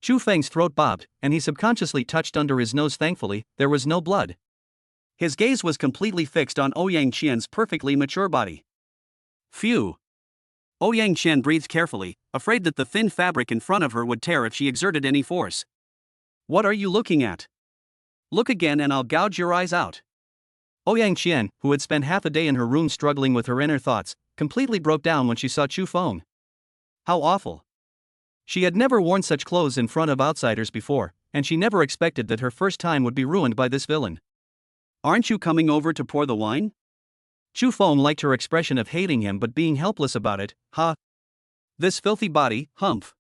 Chu Feng's throat bobbed, and he subconsciously touched under his nose. Thankfully, there was no blood. His gaze was completely fixed on Ouyang Qian's perfectly mature body. Phew. Ouyang Qian breathed carefully, afraid that the thin fabric in front of her would tear if she exerted any force. What are you looking at? Look again and I'll gouge your eyes out. Ouyang Qian, who had spent half a day in her room struggling with her inner thoughts, completely broke down when she saw Chu Feng. How awful. She had never worn such clothes in front of outsiders before, and she never expected that her first time would be ruined by this villain. Aren't you coming over to pour the wine? Chu Feng liked her expression of hating him but being helpless about it. Ha! This filthy body, humph.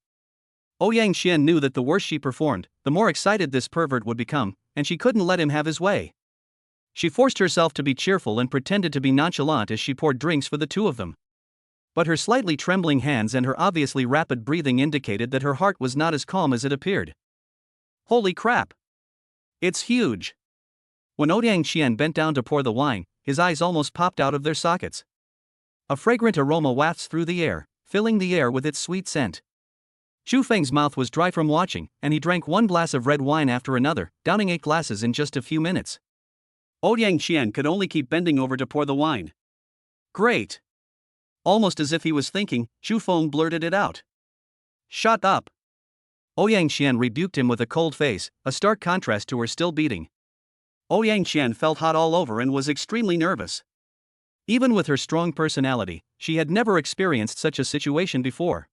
Ouyang Qian knew that the worse she performed, the more excited this pervert would become, and she couldn't let him have his way. She forced herself to be cheerful and pretended to be nonchalant as she poured drinks for the two of them. But her slightly trembling hands and her obviously rapid breathing indicated that her heart was not as calm as it appeared. Holy crap! It's huge! When Ouyang Qian bent down to pour the wine, his eyes almost popped out of their sockets. A fragrant aroma wafts through the air, filling the air with its sweet scent. Chu Feng's mouth was dry from watching, and he drank one glass of red wine after another, downing 8 glasses in just a few minutes. Ouyang Qian could only keep bending over to pour the wine. Great! Almost as if he was thinking, Chu Feng blurted it out. Shut up! Ouyang Qian rebuked him with a cold face, a stark contrast to her still beating. Ouyang Qian felt hot all over and was extremely nervous. Even with her strong personality, she had never experienced such a situation before.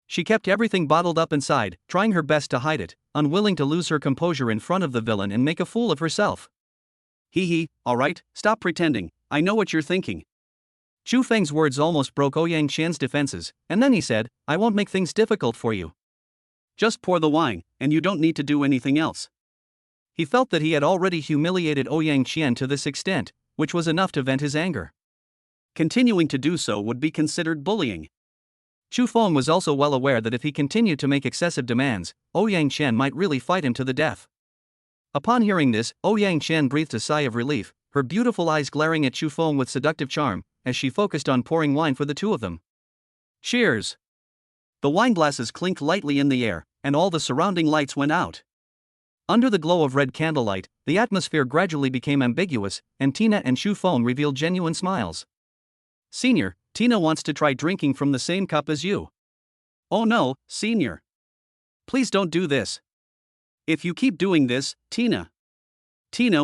She kept everything bottled up inside, trying her best to hide it, unwilling to lose her composure in front of the villain and make a fool of herself. Hee, alright, stop pretending, I know what you're thinking. Chu Feng's words almost broke Ouyang Qian's defenses, and then he said, I won't make things difficult for you. Just pour the wine, and you don't need to do anything else. He felt that he had already humiliated Ouyang Qian to this extent, which was enough to vent his anger. Continuing to do so would be considered bullying. Chu Feng was also well aware that if he continued to make excessive demands, Ouyang Qian might really fight him to the death. Upon hearing this, Ouyang Qian breathed a sigh of relief, her beautiful eyes glaring at Chu Feng with seductive charm, as she focused on pouring wine for the two of them. Cheers! The wine glasses clinked lightly in the air, and all the surrounding lights went out. Under the glow of red candlelight, the atmosphere gradually became ambiguous, and Tina and Chu Feng revealed genuine smiles. Senior, Tina wants to try drinking from the same cup as you. Oh no, Senior. Please don't do this. If you keep doing this, Tina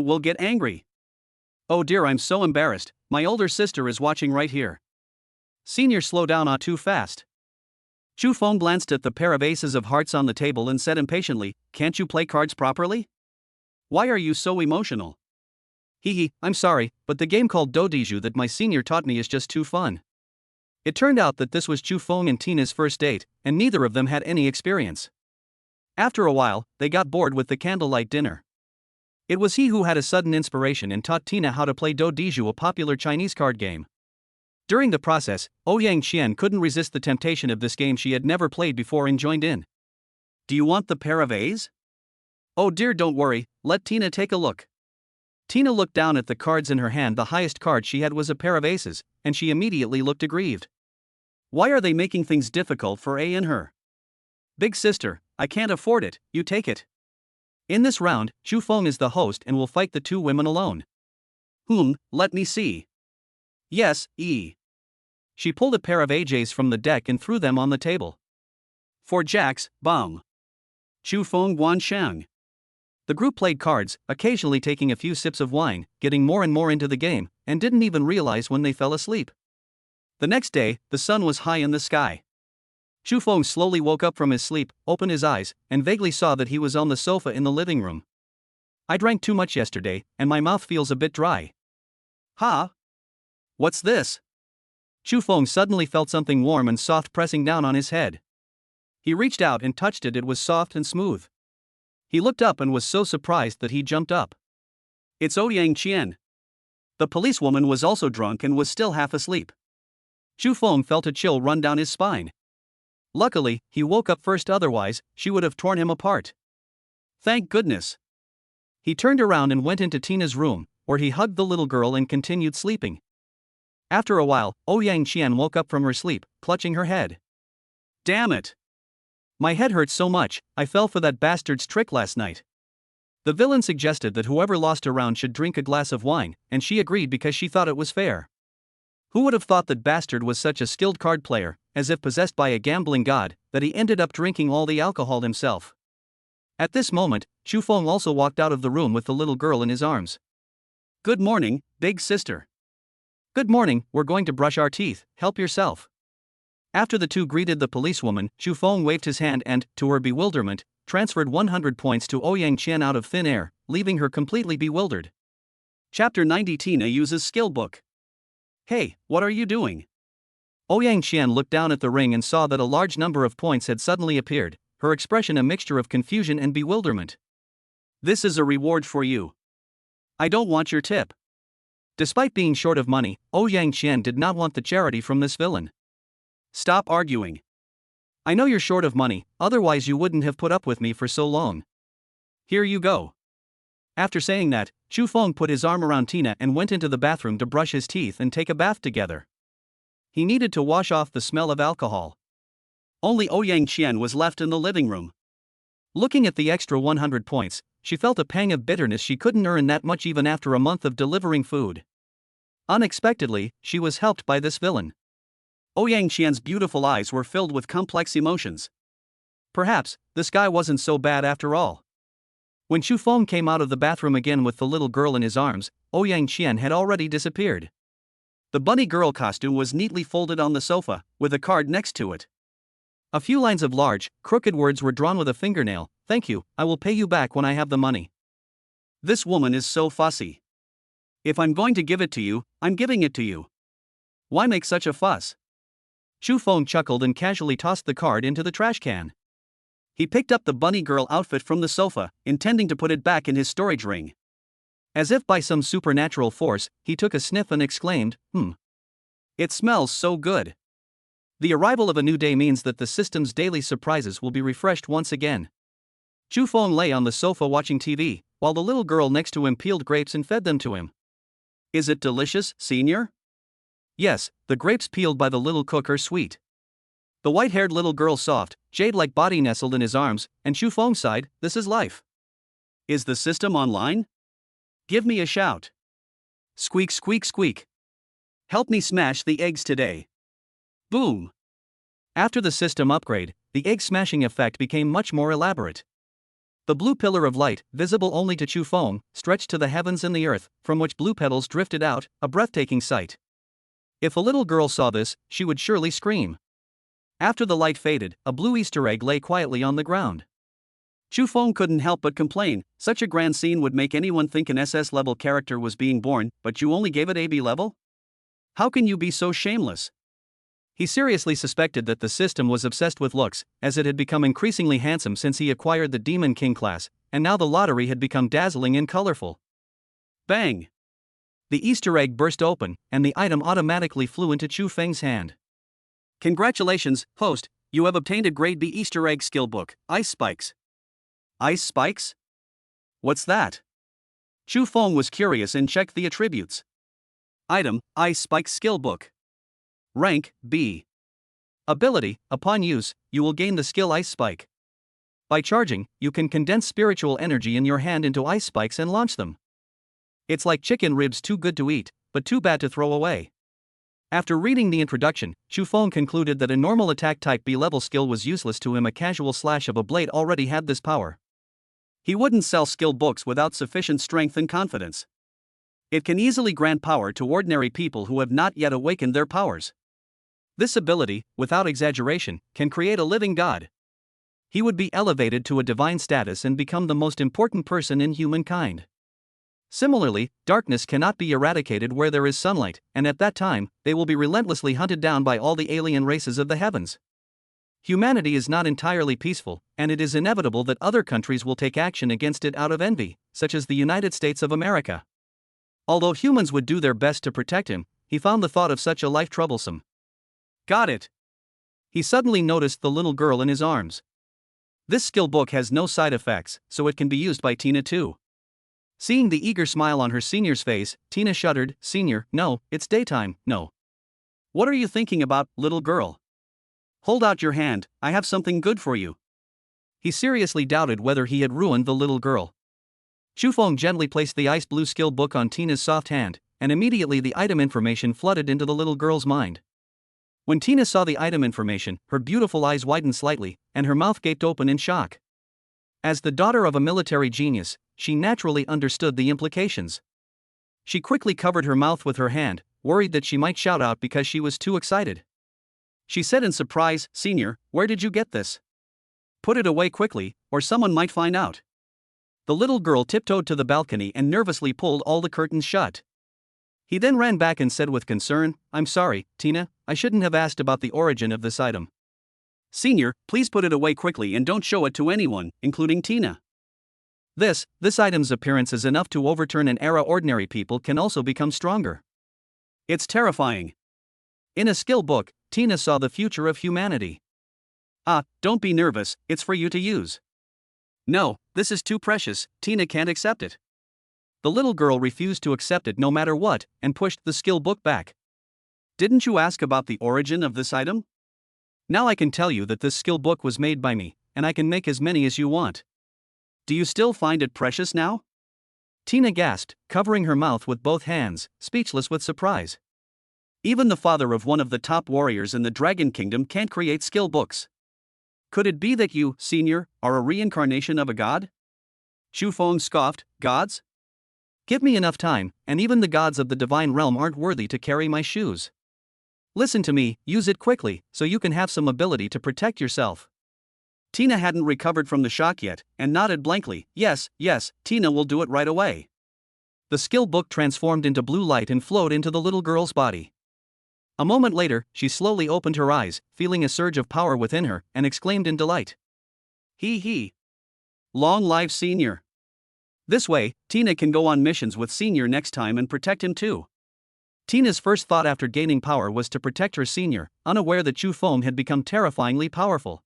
will get angry. Oh dear, I'm so embarrassed, my older sister is watching right here. Senior, slow down too fast. Chu Feng glanced at the pair of aces of hearts on the table and said impatiently, can't you play cards properly? Why are you so emotional? I'm sorry, but the game called Dodiju that my senior taught me is just too fun. It turned out that this was Chu Feng and Tina's first date, and neither of them had any experience. After a while, they got bored with the candlelight dinner. It was he who had a sudden inspiration and taught Tina how to play Dodiju, a popular Chinese card game. During the process, Ouyang Qian couldn't resist the temptation of this game she had never played before and joined in. Do you want the pair of A's? Oh dear, don't worry, let Tina take a look. Tina looked down at the cards in her hand. The highest card she had was a pair of aces, and she immediately looked aggrieved. Why are they making things difficult for A and her? Big sister, I can't afford it, you take it. In this round, Chu Feng is the host and will fight the two women alone. Let me see. Yes, E. She pulled a pair of AJs from the deck and threw them on the table. For jacks, bong. Chu Feng Guan Shang. The group played cards, occasionally taking a few sips of wine, getting more and more into the game, and didn't even realize when they fell asleep. The next day, the sun was high in the sky. Chu Feng slowly woke up from his sleep, opened his eyes, and vaguely saw that he was on the sofa in the living room. I drank too much yesterday, and my mouth feels a bit dry. Ha! What's this? Chu Feng suddenly felt something warm and soft pressing down on his head. He reached out and touched it. It was soft and smooth. He looked up and was so surprised that he jumped up. It's Ouyang Qian. The policewoman was also drunk and was still half asleep. Chu Feng felt a chill run down his spine. Luckily, he woke up first, otherwise, she would have torn him apart. Thank goodness. He turned around and went into Tina's room, where he hugged the little girl and continued sleeping. After a while, Ouyang Qian woke up from her sleep, clutching her head. Damn it! My head hurts so much, I fell for that bastard's trick last night. The villain suggested that whoever lost a round should drink a glass of wine, and she agreed because she thought it was fair. Who would have thought that bastard was such a skilled card player, as if possessed by a gambling god, that he ended up drinking all the alcohol himself? At this moment, Chu Feng also walked out of the room with the little girl in his arms. Good morning, big sister. Good morning, we're going to brush our teeth, help yourself. After the two greeted the policewoman, Chu Feng waved his hand and, to her bewilderment, transferred 100 points to Ouyang Qian out of thin air, leaving her completely bewildered. Chapter 90 Tina uses skill book. Hey, what are you doing? Ouyang Qian looked down at the ring and saw that a large number of points had suddenly appeared, her expression a mixture of confusion and bewilderment. This is a reward for you. I don't want your tip. Despite being short of money, Ouyang Qian did not want the charity from this villain. Stop arguing. I know you're short of money, otherwise you wouldn't have put up with me for so long. Here you go. After saying that, Chu Feng put his arm around Tina and went into the bathroom to brush his teeth and take a bath together. He needed to wash off the smell of alcohol. Only Ouyang Qian was left in the living room. Looking at the extra 100 points, she felt a pang of bitterness. She couldn't earn that much even after a month of delivering food. Unexpectedly, she was helped by this villain. Ouyang Qian's beautiful eyes were filled with complex emotions. Perhaps, this guy wasn't so bad after all. When Chu Feng came out of the bathroom again with the little girl in his arms, Ouyang Qian had already disappeared. The bunny girl costume was neatly folded on the sofa, with a card next to it. A few lines of large, crooked words were drawn with a fingernail. Thank you, I will pay you back when I have the money. This woman is so fussy. If I'm going to give it to you, I'm giving it to you. Why make such a fuss? Chu Feng chuckled and casually tossed the card into the trash can. He picked up the bunny girl outfit from the sofa, intending to put it back in his storage ring. As if by some supernatural force, he took a sniff and exclaimed, It smells so good. The arrival of a new day means that the system's daily surprises will be refreshed once again. Chu Feng lay on the sofa watching TV, while the little girl next to him peeled grapes and fed them to him. Is it delicious, senior? Yes, the grapes peeled by the little cook are sweet. The white-haired little girl's soft, jade-like body nestled in his arms, and Chu Feng sighed, this is life. Is the system online? Give me a shout. Squeak, squeak, squeak. Help me smash the eggs today. Boom. After the system upgrade, the egg smashing effect became much more elaborate. The blue pillar of light, visible only to Chu Feng, stretched to the heavens and the earth, from which blue petals drifted out, a breathtaking sight. If a little girl saw this, she would surely scream. After the light faded, a blue Easter egg lay quietly on the ground. Chu Feng couldn't help but complain, such a grand scene would make anyone think an SS-level character was being born, but you only gave it AB level? How can you be so shameless? He seriously suspected that the system was obsessed with looks, as it had become increasingly handsome since he acquired the Demon King class, and now the lottery had become dazzling and colorful. Bang! The Easter egg burst open, and the item automatically flew into Chu Feng's hand. Congratulations, host, you have obtained a grade B Easter egg skill book, Ice Spikes. Ice Spikes? What's that? Chu Feng was curious and checked the attributes. Item, Ice Spikes skill book. Rank, B. Ability, upon use, you will gain the skill Ice Spike. By charging, you can condense spiritual energy in your hand into ice spikes and launch them. It's like chicken ribs too good to eat, but too bad to throw away. After reading the introduction, Chu Feng concluded that a normal attack type B-level skill was useless to him. A casual slash of a blade already had this power. He wouldn't sell skill books without sufficient strength and confidence. It can easily grant power to ordinary people who have not yet awakened their powers. This ability, without exaggeration, can create a living god. He would be elevated to a divine status and become the most important person in humankind. Similarly, darkness cannot be eradicated where there is sunlight, and at that time, they will be relentlessly hunted down by all the alien races of the heavens. Humanity is not entirely peaceful, and it is inevitable that other countries will take action against it out of envy, such as the United States of America. Although humans would do their best to protect him, he found the thought of such a life troublesome. Got it. He suddenly noticed the little girl in his arms. This skill book has no side effects, so it can be used by Tina too. Seeing the eager smile on her senior's face, Tina shuddered. Senior, no, it's daytime, no. What are you thinking about, little girl? Hold out your hand, I have something good for you. He seriously doubted whether he had ruined the little girl. Chu Feng gently placed the ice blue skill book on Tina's soft hand, and immediately the item information flooded into the little girl's mind. When Tina saw the item information, her beautiful eyes widened slightly, and her mouth gaped open in shock. As the daughter of a military genius, she naturally understood the implications. She quickly covered her mouth with her hand, worried that she might shout out because she was too excited. She said in surprise, "Senior, where did you get this? Put it away quickly, or someone might find out." The little girl tiptoed to the balcony and nervously pulled all the curtains shut. He then ran back and said with concern, "I'm sorry, Tina, I shouldn't have asked about the origin of this item. Senior, please put it away quickly and don't show it to anyone, including Tina." This item's appearance is enough to overturn an era ordinary people can also become stronger. It's terrifying. In a skill book, Tina saw the future of humanity. Don't be nervous, it's for you to use. No, this is too precious, Tina can't accept it. The little girl refused to accept it no matter what, and pushed the skill book back. Didn't you ask about the origin of this item? Now I can tell you that this skill book was made by me, and I can make as many as you want. Do you still find it precious now? Tina gasped, covering her mouth with both hands, speechless with surprise. Even the father of one of the top warriors in the Dragon Kingdom can't create skill books. Could it be that you, Senior, are a reincarnation of a god? Xu Feng scoffed, "Gods? Give me enough time, and even the gods of the divine realm aren't worthy to carry my shoes. Listen to me, use it quickly, so you can have some ability to protect yourself." Tina hadn't recovered from the shock yet, and nodded blankly, yes, Tina will do it right away." The skill book transformed into blue light and flowed into the little girl's body. A moment later, she slowly opened her eyes, feeling a surge of power within her, and exclaimed in delight. He. Long live Senior. This way, Tina can go on missions with Senior next time and protect him too. Tina's first thought after gaining power was to protect her senior, unaware that Xu Feng had become terrifyingly powerful.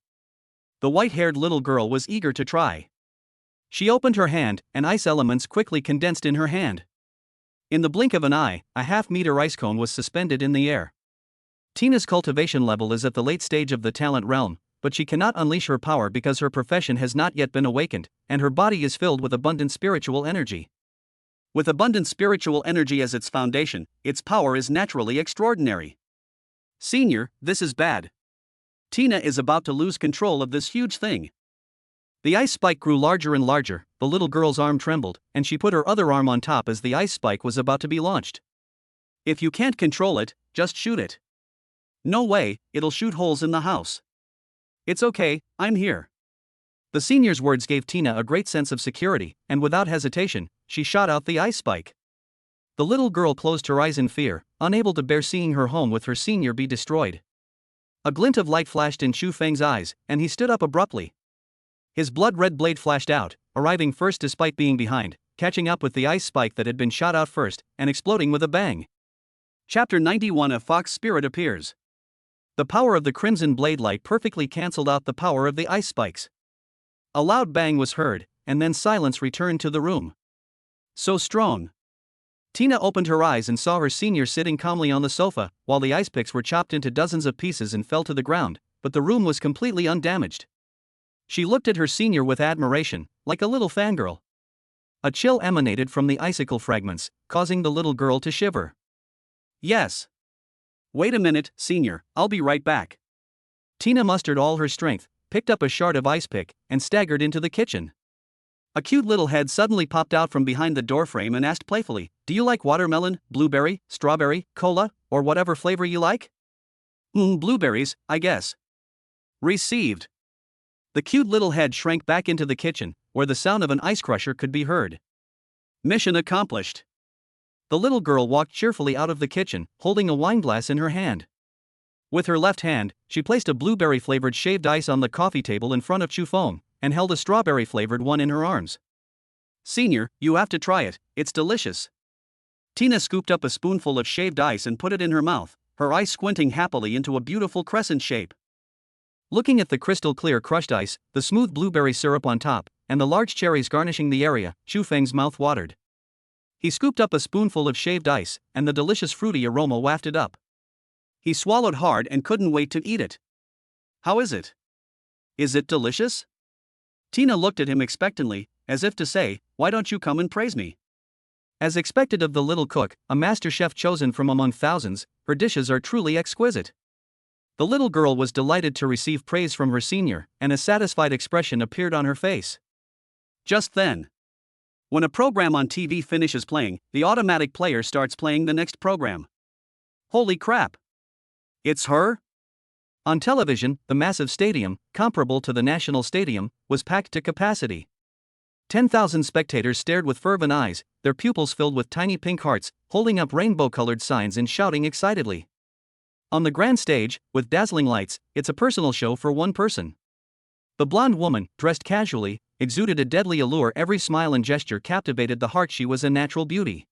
The white-haired little girl was eager to try. She opened her hand, and ice elements quickly condensed in her hand. In the blink of an eye, a half-meter ice cone was suspended in the air. Tina's cultivation level is at the late stage of the talent realm, but she cannot unleash her power because her profession has not yet been awakened, and her body is filled with abundant spiritual energy. With abundant spiritual energy as its foundation, its power is naturally extraordinary. Senior, this is bad. Tina is about to lose control of this huge thing. The ice spike grew larger and larger, the little girl's arm trembled, and she put her other arm on top as the ice spike was about to be launched. If you can't control it, just shoot it. No way, it'll shoot holes in the house. It's okay, I'm here. The senior's words gave Tina a great sense of security, and without hesitation, she shot out the ice spike. The little girl closed her eyes in fear, unable to bear seeing her home with her senior be destroyed. A glint of light flashed in Xu Feng's eyes, and he stood up abruptly. His blood-red blade flashed out, arriving first despite being behind, catching up with the ice spike that had been shot out first, and exploding with a bang. Chapter 91: A Fox Spirit Appears. The power of the crimson blade light perfectly cancelled out the power of the ice spikes. A loud bang was heard, and then silence returned to the room. So strong. Tina opened her eyes and saw her senior sitting calmly on the sofa, while the ice picks were chopped into dozens of pieces and fell to the ground, but the room was completely undamaged. She looked at her senior with admiration, like a little fangirl. A chill emanated from the icicle fragments, causing the little girl to shiver. Yes. Wait a minute, Senior, I'll be right back. Tina mustered all her strength, picked up a shard of ice pick, and staggered into the kitchen. A cute little head suddenly popped out from behind the doorframe and asked playfully, "Do you like watermelon, blueberry, strawberry, cola, or whatever flavor you like?" Blueberries, I guess." Received. The cute little head shrank back into the kitchen, where the sound of an ice crusher could be heard. Mission accomplished. The little girl walked cheerfully out of the kitchen, holding a wineglass in her hand. With her left hand, she placed a blueberry-flavored shaved ice on the coffee table in front of Xu Feng, and held a strawberry-flavored one in her arms. "Senior, you have to try it, it's delicious." Tina scooped up a spoonful of shaved ice and put it in her mouth, her eyes squinting happily into a beautiful crescent shape. Looking at the crystal-clear crushed ice, the smooth blueberry syrup on top, and the large cherries garnishing the area, Xu Feng's mouth watered. He scooped up a spoonful of shaved ice, and the delicious fruity aroma wafted up. He swallowed hard and couldn't wait to eat it. "How is it? Is it delicious?" Tina looked at him expectantly, as if to say, "Why don't you come and praise me?" As expected of the little cook, a master chef chosen from among thousands, her dishes are truly exquisite. The little girl was delighted to receive praise from her senior, and a satisfied expression appeared on her face. Just then, when a program on TV finishes playing, the automatic player starts playing the next program. Holy crap! It's her? On television, the massive stadium, comparable to the National Stadium, was packed to capacity. 10,000 spectators stared with fervent eyes, their pupils filled with tiny pink hearts, holding up rainbow-colored signs and shouting excitedly. On the grand stage, with dazzling lights, it's a personal show for one person. The blonde woman, dressed casually, exuded a deadly allure. Every smile and gesture captivated the heart. She was a natural beauty.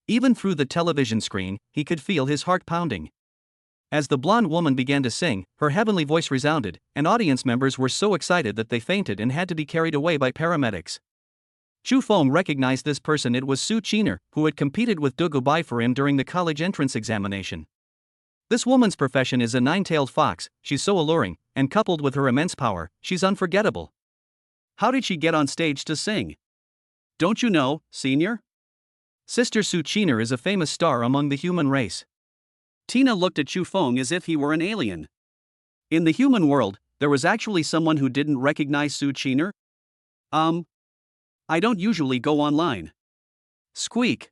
Even through the television screen, he could feel his heart pounding. As the blonde woman began to sing, her heavenly voice resounded, and audience members were so excited that they fainted and had to be carried away by paramedics. Chu Feng recognized this person. It was Su Qiner, who had competed with Dugu Bai for him during the college entrance examination. This woman's profession is a nine-tailed fox. She's so alluring, and coupled with her immense power, she's unforgettable. How did she get on stage to sing? Don't you know, senior? Sister Su Qiner is a famous star among the human race. Tina looked at Chu Feng as if he were an alien. In the human world, there was actually someone who didn't recognize Su Qiner? I don't usually go online. Squeak.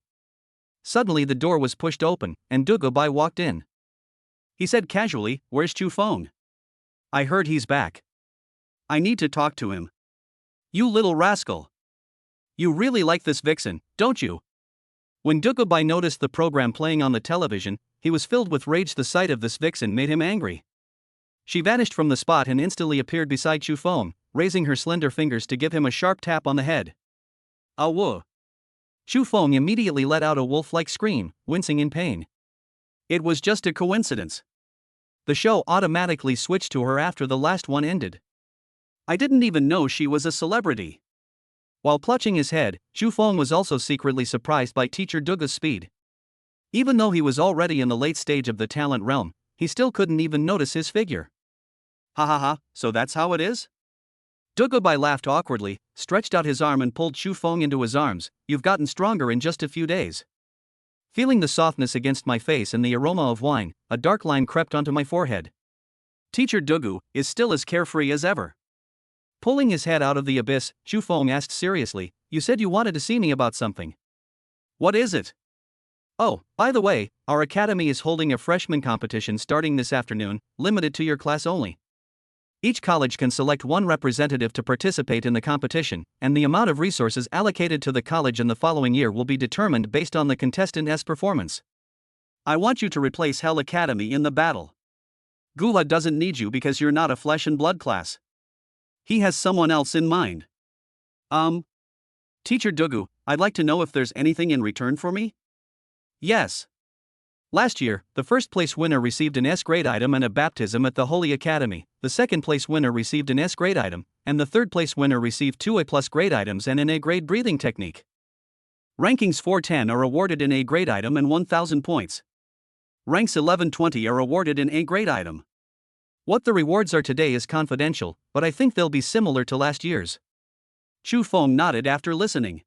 Suddenly the door was pushed open, and Dugu Bai walked in. He said casually, "Where's Chu Feng? I heard he's back. I need to talk to him." "You little rascal. You really like this vixen, don't you?" When Dugu Bai noticed the program playing on the television, he was filled with rage. The sight of this vixen made him angry. She vanished from the spot and instantly appeared beside Chu Feng, raising her slender fingers to give him a sharp tap on the head. "Whoa." Chu Feng immediately let out a wolf-like scream, wincing in pain. It was just a coincidence. The show automatically switched to her after the last one ended. I didn't even know she was a celebrity. While clutching his head, Chu Feng was also secretly surprised by teacher Dugu's speed. Even though he was already in the late stage of the talent realm, he still couldn't even notice his figure. Ha ha ha, so that's how it is? Dugu Bai laughed awkwardly, stretched out his arm and pulled Chu Feng into his arms. "You've gotten stronger in just a few days." Feeling the softness against my face and the aroma of wine, a dark line crept onto my forehead. Teacher Dugu is still as carefree as ever. Pulling his head out of the abyss, Chu Feng asked seriously, "You said you wanted to see me about something. What is it?" "Oh, by the way, our academy is holding a freshman competition starting this afternoon, limited to your class only. Each college can select one representative to participate in the competition, and the amount of resources allocated to the college in the following year will be determined based on the contestant's performance. I want you to replace Hell Academy in the battle. Gula doesn't need you because you're not a flesh and blood class. He has someone else in mind." Teacher Dugu, I'd like to know if there's anything in return for me?" "Yes. Last year, the first place winner received an S-grade item and a baptism at the Holy Academy, the second place winner received an S-grade item, and the third place winner received 2 A+ grade items and an A-grade breathing technique. Rankings 410 are awarded an A-grade item and 1,000 points. Ranks 11-20 are awarded an A-grade item. What the rewards are today is confidential, but I think they'll be similar to last year's." Chu Feng nodded after listening.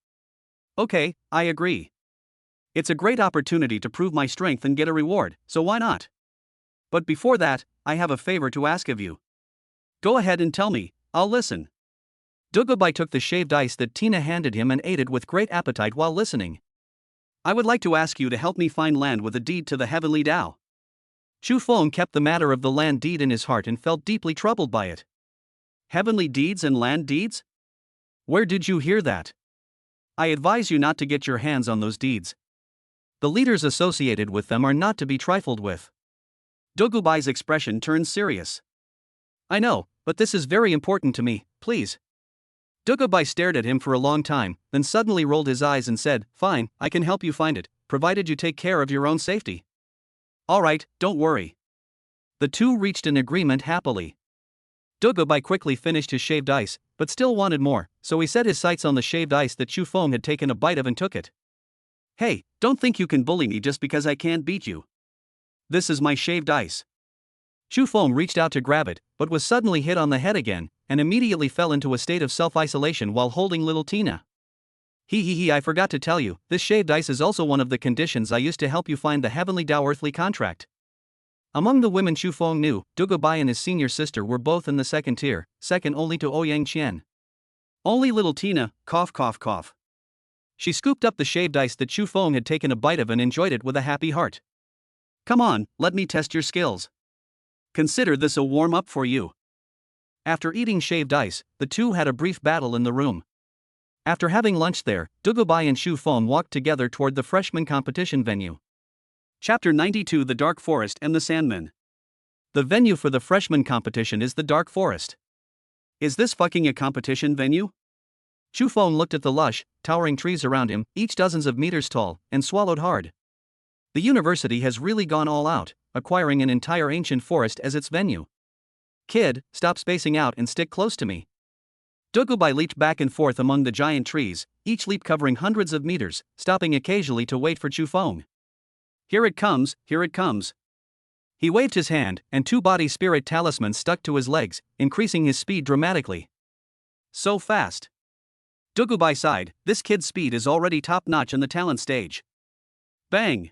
"Okay, I agree. It's a great opportunity to prove my strength and get a reward, so why not? But before that, I have a favor to ask of you." "Go ahead and tell me, I'll listen." Dugu Bai took the shaved ice that Tina handed him and ate it with great appetite while listening. "I would like to ask you to help me find land with a deed to the heavenly Tao." Chu Feng kept the matter of the land deed in his heart and felt deeply troubled by it. "Heavenly deeds and land deeds? Where did you hear that? I advise you not to get your hands on those deeds. The leaders associated with them are not to be trifled with." Dugu Bai's expression turned serious. "I know, but this is very important to me, please." Dugu Bai stared at him for a long time, then suddenly rolled his eyes and said, "Fine, I can help you find it, provided you take care of your own safety." "All right, don't worry." The two reached an agreement happily. Dugu Bai quickly finished his shaved ice, but still wanted more, so he set his sights on the shaved ice that Chu Feng had taken a bite of and took it. "Hey, don't think you can bully me just because I can't beat you. This is my shaved ice." Chu Feng reached out to grab it, but was suddenly hit on the head again, and immediately fell into a state of self-isolation while holding little Tina. I forgot to tell you, this shaved ice is also one of the conditions I used to help you find the heavenly Tao earthly contract. Among the women Xu Feng knew, Dugubai and his senior sister were both in the second tier, second only to Ouyang Qian. Only little Tina, cough cough cough. She scooped up the shaved ice that Xu Feng had taken a bite of and enjoyed it with a happy heart. Come on, let me test your skills. Consider this a warm-up for you. After eating shaved ice, the two had a brief battle in the room. After having lunch there, Dugubai and Xu Feng walked together toward the freshman competition venue. Chapter 92: The Dark Forest and the Sandmen. The venue for the freshman competition is the Dark Forest. Is this fucking a competition venue? Xu Feng looked at the lush, towering trees around him, each dozens of meters tall, and swallowed hard. The university has really gone all out, acquiring an entire ancient forest as its venue. Kid, stop spacing out and stick close to me. Dugubai leaped back and forth among the giant trees, each leap covering hundreds of meters, stopping occasionally to wait for Xu Feng. Here it comes, here it comes. He waved his hand, and two body spirit talismans stuck to his legs, increasing his speed dramatically. So fast. Dugubai sighed, this kid's speed is already top-notch in the talent stage. Bang!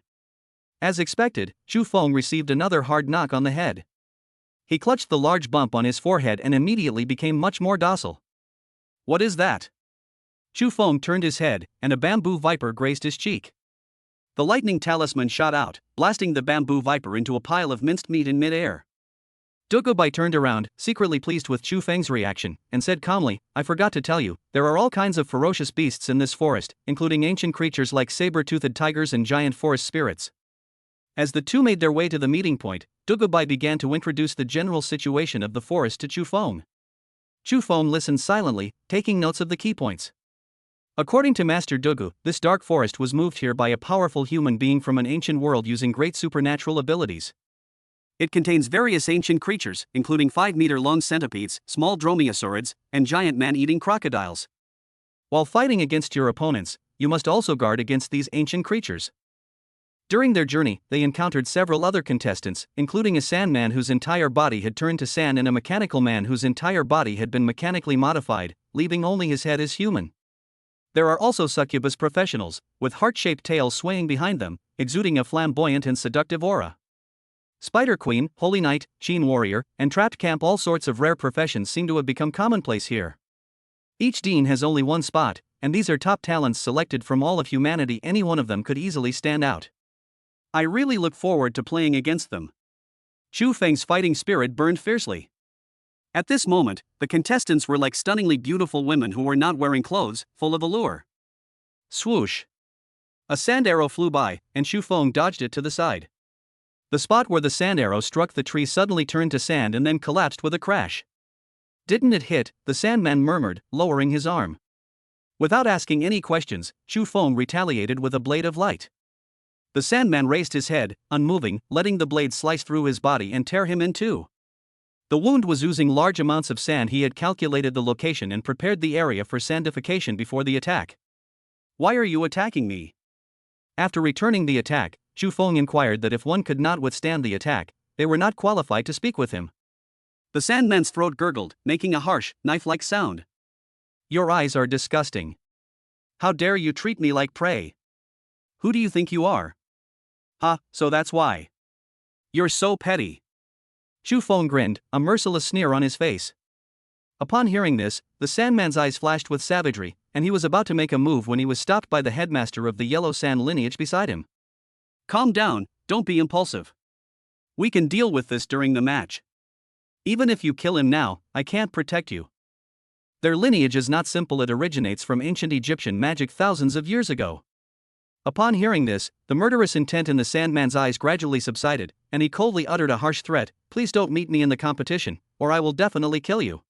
As expected, Xu Feng received another hard knock on the head. He clutched the large bump on his forehead and immediately became much more docile. What is that? Xu Feng turned his head, and a bamboo viper grazed his cheek. The lightning talisman shot out, blasting the bamboo viper into a pile of minced meat in mid-air. Dugubai turned around, secretly pleased with Xu Feng's reaction, and said calmly, I forgot to tell you, there are all kinds of ferocious beasts in this forest, including ancient creatures like saber-toothed tigers and giant forest spirits. As the two made their way to the meeting point, Dugubai began to introduce the general situation of the forest to Xu Feng. Xu Feng listened silently, taking notes of the key points. According to Master Dugu, this dark forest was moved here by a powerful human being from an ancient world using great supernatural abilities. It contains various ancient creatures, including 5-meter-long centipedes, small dromaeosaurids, and giant man-eating crocodiles. While fighting against your opponents, you must also guard against these ancient creatures. During their journey, they encountered several other contestants, including a sandman whose entire body had turned to sand and a mechanical man whose entire body had been mechanically modified, leaving only his head as human. There are also succubus professionals, with heart-shaped tails swaying behind them, exuding a flamboyant and seductive aura. Spider Queen, Holy Knight, Sheen Warrior, and Trapped Camp. All sorts of rare professions seem to have become commonplace here. Each dean has only one spot, and these are top talents selected from all of humanity. Any one of them could easily stand out. I really look forward to playing against them. Xu Feng's fighting spirit burned fiercely. At this moment, the contestants were like stunningly beautiful women who were not wearing clothes, full of allure. Swoosh! A sand arrow flew by, and Xu Feng dodged it to the side. The spot where the sand arrow struck the tree suddenly turned to sand and then collapsed with a crash. Didn't it hit? The Sandman murmured, lowering his arm. Without asking any questions, Xu Feng retaliated with a blade of light. The Sandman raised his head, unmoving, letting the blade slice through his body and tear him in two. The wound was oozing large amounts of sand. He had calculated the location and prepared the area for sandification before the attack. Why are you attacking me? After returning the attack, Xu Feng inquired that if one could not withstand the attack, they were not qualified to speak with him. The Sandman's throat gurgled, making a harsh, knife-like sound. Your eyes are disgusting. How dare you treat me like prey? Who do you think you are? Ha, so that's why. You're so petty. Xu Feng grinned, a merciless sneer on his face. Upon hearing this, the Sandman's eyes flashed with savagery, and he was about to make a move when he was stopped by the headmaster of the Yellow Sand lineage beside him. Calm down, don't be impulsive. We can deal with this during the match. Even if you kill him now, I can't protect you. Their lineage is not simple. It originates from ancient Egyptian magic thousands of years ago. Upon hearing this, the murderous intent in the Sandman's eyes gradually subsided, and he coldly uttered a harsh threat, please don't meet me in the competition, or I will definitely kill you.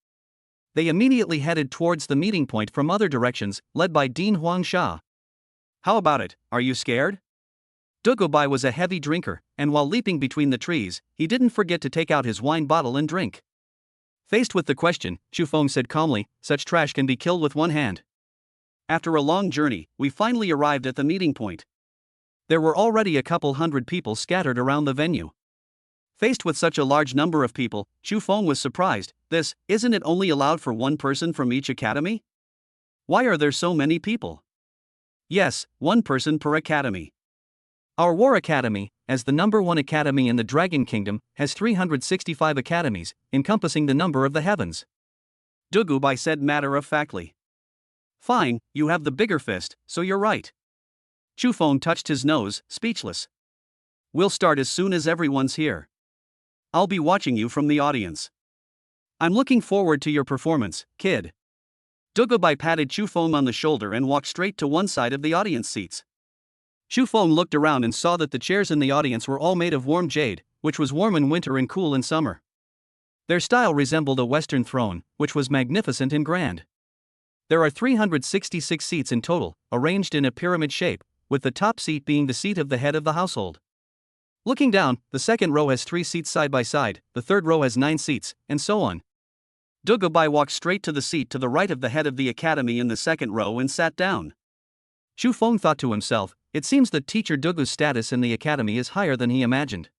They immediately headed towards the meeting point from other directions, led by Dean Huang Sha. How about it, are you scared? Dugubai was a heavy drinker, and while leaping between the trees, he didn't forget to take out his wine bottle and drink. Faced with the question, Xu Feng said calmly, such trash can be killed with one hand. After a long journey, we finally arrived at the meeting point. There were already a couple hundred people scattered around the venue. Faced with such a large number of people, Xu Feng was surprised. Isn't it only allowed for one person from each academy? Why are there so many people? Yes, one person per academy. Our War Academy, as the number one academy in the Dragon Kingdom, has 365 academies, encompassing the number of the heavens. Dugubai said matter-of-factly. Fine, you have the bigger fist, so you're right. Chufeng touched his nose, speechless. We'll start as soon as everyone's here. I'll be watching you from the audience. I'm looking forward to your performance, kid. Dugubai patted Chufeng on the shoulder and walked straight to one side of the audience seats. Chufeng looked around and saw that the chairs in the audience were all made of warm jade, which was warm in winter and cool in summer. Their style resembled a Western throne, which was magnificent and grand. There are 366 seats in total, arranged in a pyramid shape, with the top seat being the seat of the head of the household. Looking down, the second row has 3 seats side by side, the third row has 9 seats, and so on. Dugubai walked straight to the seat to the right of the head of the academy in the second row and sat down. Chufeng thought to himself, it seems that teacher Dugu's status in the academy is higher than he imagined.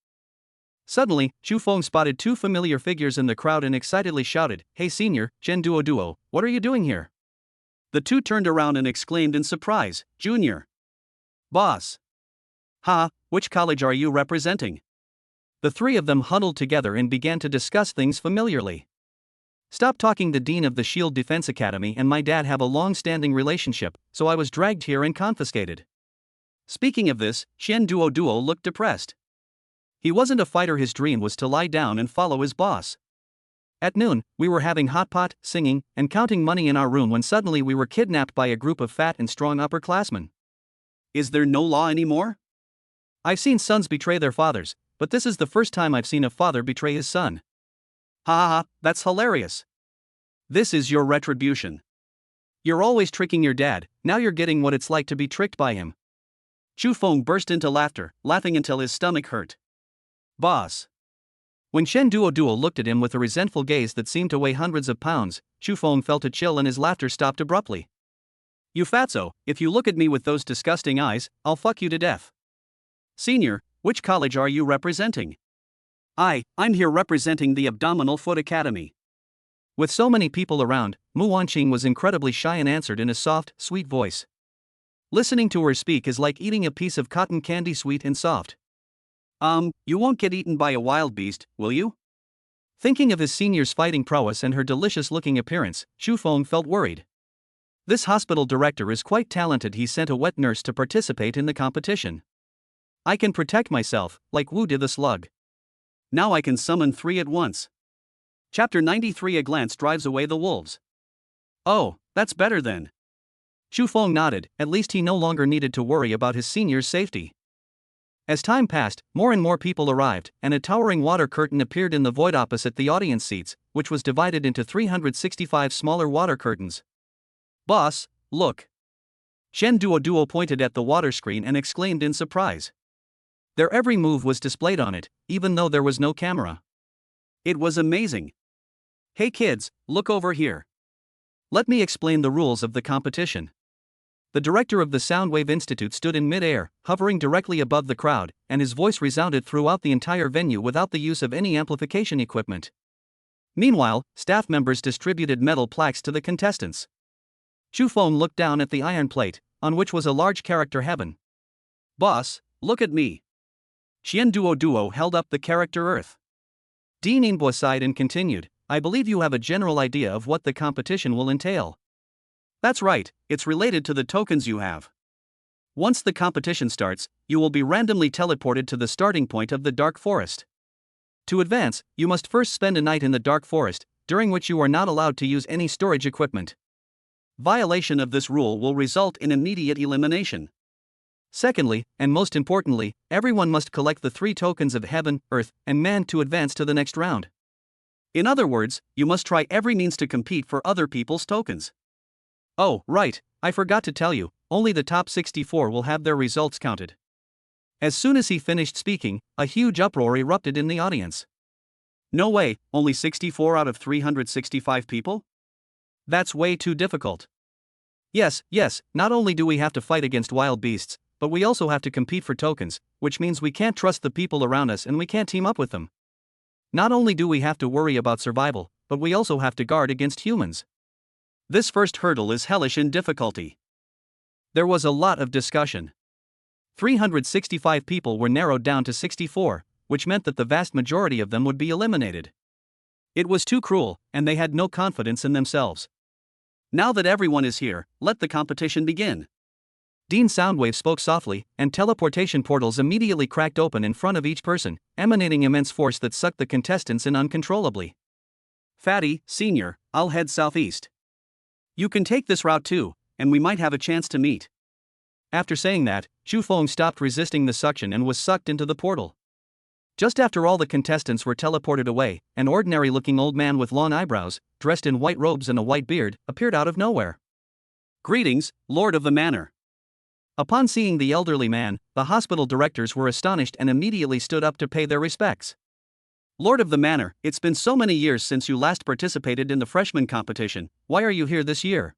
Suddenly, Chufeng spotted 2 familiar figures in the crowd and excitedly shouted, "Hey senior, Chen Duo Duo, what are you doing here?" The two turned around and exclaimed in surprise, "Junior. Boss. Ha, which college are you representing?" The 3 of them huddled together and began to discuss things familiarly. "Stop talking, the dean of the Shield Defense Academy and my dad have a long-standing relationship, so I was dragged here and confiscated." Speaking of this, Chen Duo Duo looked depressed. He wasn't a fighter, his dream was to lie down and follow his boss. At noon, we were having hot pot, singing, and counting money in our room when suddenly we were kidnapped by a group of fat and strong upperclassmen. Is there no law anymore? I've seen sons betray their fathers, but this is the first time I've seen a father betray his son. Ha ha ha, that's hilarious. This is your retribution. You're always tricking your dad, now you're getting what it's like to be tricked by him. Chufeng burst into laughter, laughing until his stomach hurt. Boss. When Chen Duo Duo looked at him with a resentful gaze that seemed to weigh hundreds of pounds, Chufeng felt a chill and his laughter stopped abruptly. You fatso, if you look at me with those disgusting eyes, I'll fuck you to death. Senior, which college are you representing? I'm here representing the Abdominal Foot Academy. With so many people around, Mu Wanqing was incredibly shy and answered in a soft, sweet voice. Listening to her speak is like eating a piece of cotton candy, sweet and soft. You won't get eaten by a wild beast, will you? Thinking of his senior's fighting prowess and her delicious-looking appearance, Chufeng felt worried. This hospital director is quite talented. He sent a wet nurse to participate in the competition. I can protect myself, like Wu did the slug. Now I can summon 3 at once. Chapter 93. A glance drives away the wolves. Oh, that's better then. Chufeng nodded, at least he no longer needed to worry about his senior's safety. As time passed, more and more people arrived, and a towering water curtain appeared in the void opposite the audience seats, which was divided into 365 smaller water curtains. Boss, look. Chen Duo Duo pointed at the water screen and exclaimed in surprise. Their every move was displayed on it, even though there was no camera. It was amazing. Hey kids, look over here. Let me explain the rules of the competition. The director of the Soundwave Institute stood in mid-air, hovering directly above the crowd, and his voice resounded throughout the entire venue without the use of any amplification equipment. Meanwhile, staff members distributed metal plaques to the contestants. Chufeng looked down at the iron plate, on which was a large character heaven. Boss, look at me. Chen Duo Duo held up the character Earth. Dean Inbo sighed and continued, I believe you have a general idea of what the competition will entail. That's right, it's related to the tokens you have. Once the competition starts, you will be randomly teleported to the starting point of the Dark Forest. To advance, you must first spend a night in the Dark Forest, during which you are not allowed to use any storage equipment. Violation of this rule will result in immediate elimination. Secondly, and most importantly, everyone must collect the 3 tokens of Heaven, Earth, and Man to advance to the next round. In other words, you must try every means to compete for other people's tokens. Oh, right, I forgot to tell you, only the top 64 will have their results counted. As soon as he finished speaking, a huge uproar erupted in the audience. No way, only 64 out of 365 people? That's way too difficult. Yes, not only do we have to fight against wild beasts, but we also have to compete for tokens, which means we can't trust the people around us and we can't team up with them. Not only do we have to worry about survival, but we also have to guard against humans. This first hurdle is hellish in difficulty. There was a lot of discussion. 365 people were narrowed down to 64, which meant that the vast majority of them would be eliminated. It was too cruel, and they had no confidence in themselves. Now that everyone is here, let the competition begin. Dean Soundwave spoke softly, and teleportation portals immediately cracked open in front of each person, emanating immense force that sucked the contestants in uncontrollably. Fatty, Senior, I'll head southeast. You can take this route too, and we might have a chance to meet. After saying that, Chu Feng stopped resisting the suction and was sucked into the portal. Just after all the contestants were teleported away, an ordinary-looking old man with long eyebrows, dressed in white robes and a white beard, appeared out of nowhere. Greetings, Lord of the Manor. Upon seeing the elderly man, the hospital directors were astonished and immediately stood up to pay their respects. Lord of the Manor, it's been so many years since you last participated in the freshman competition. Why are you here this year?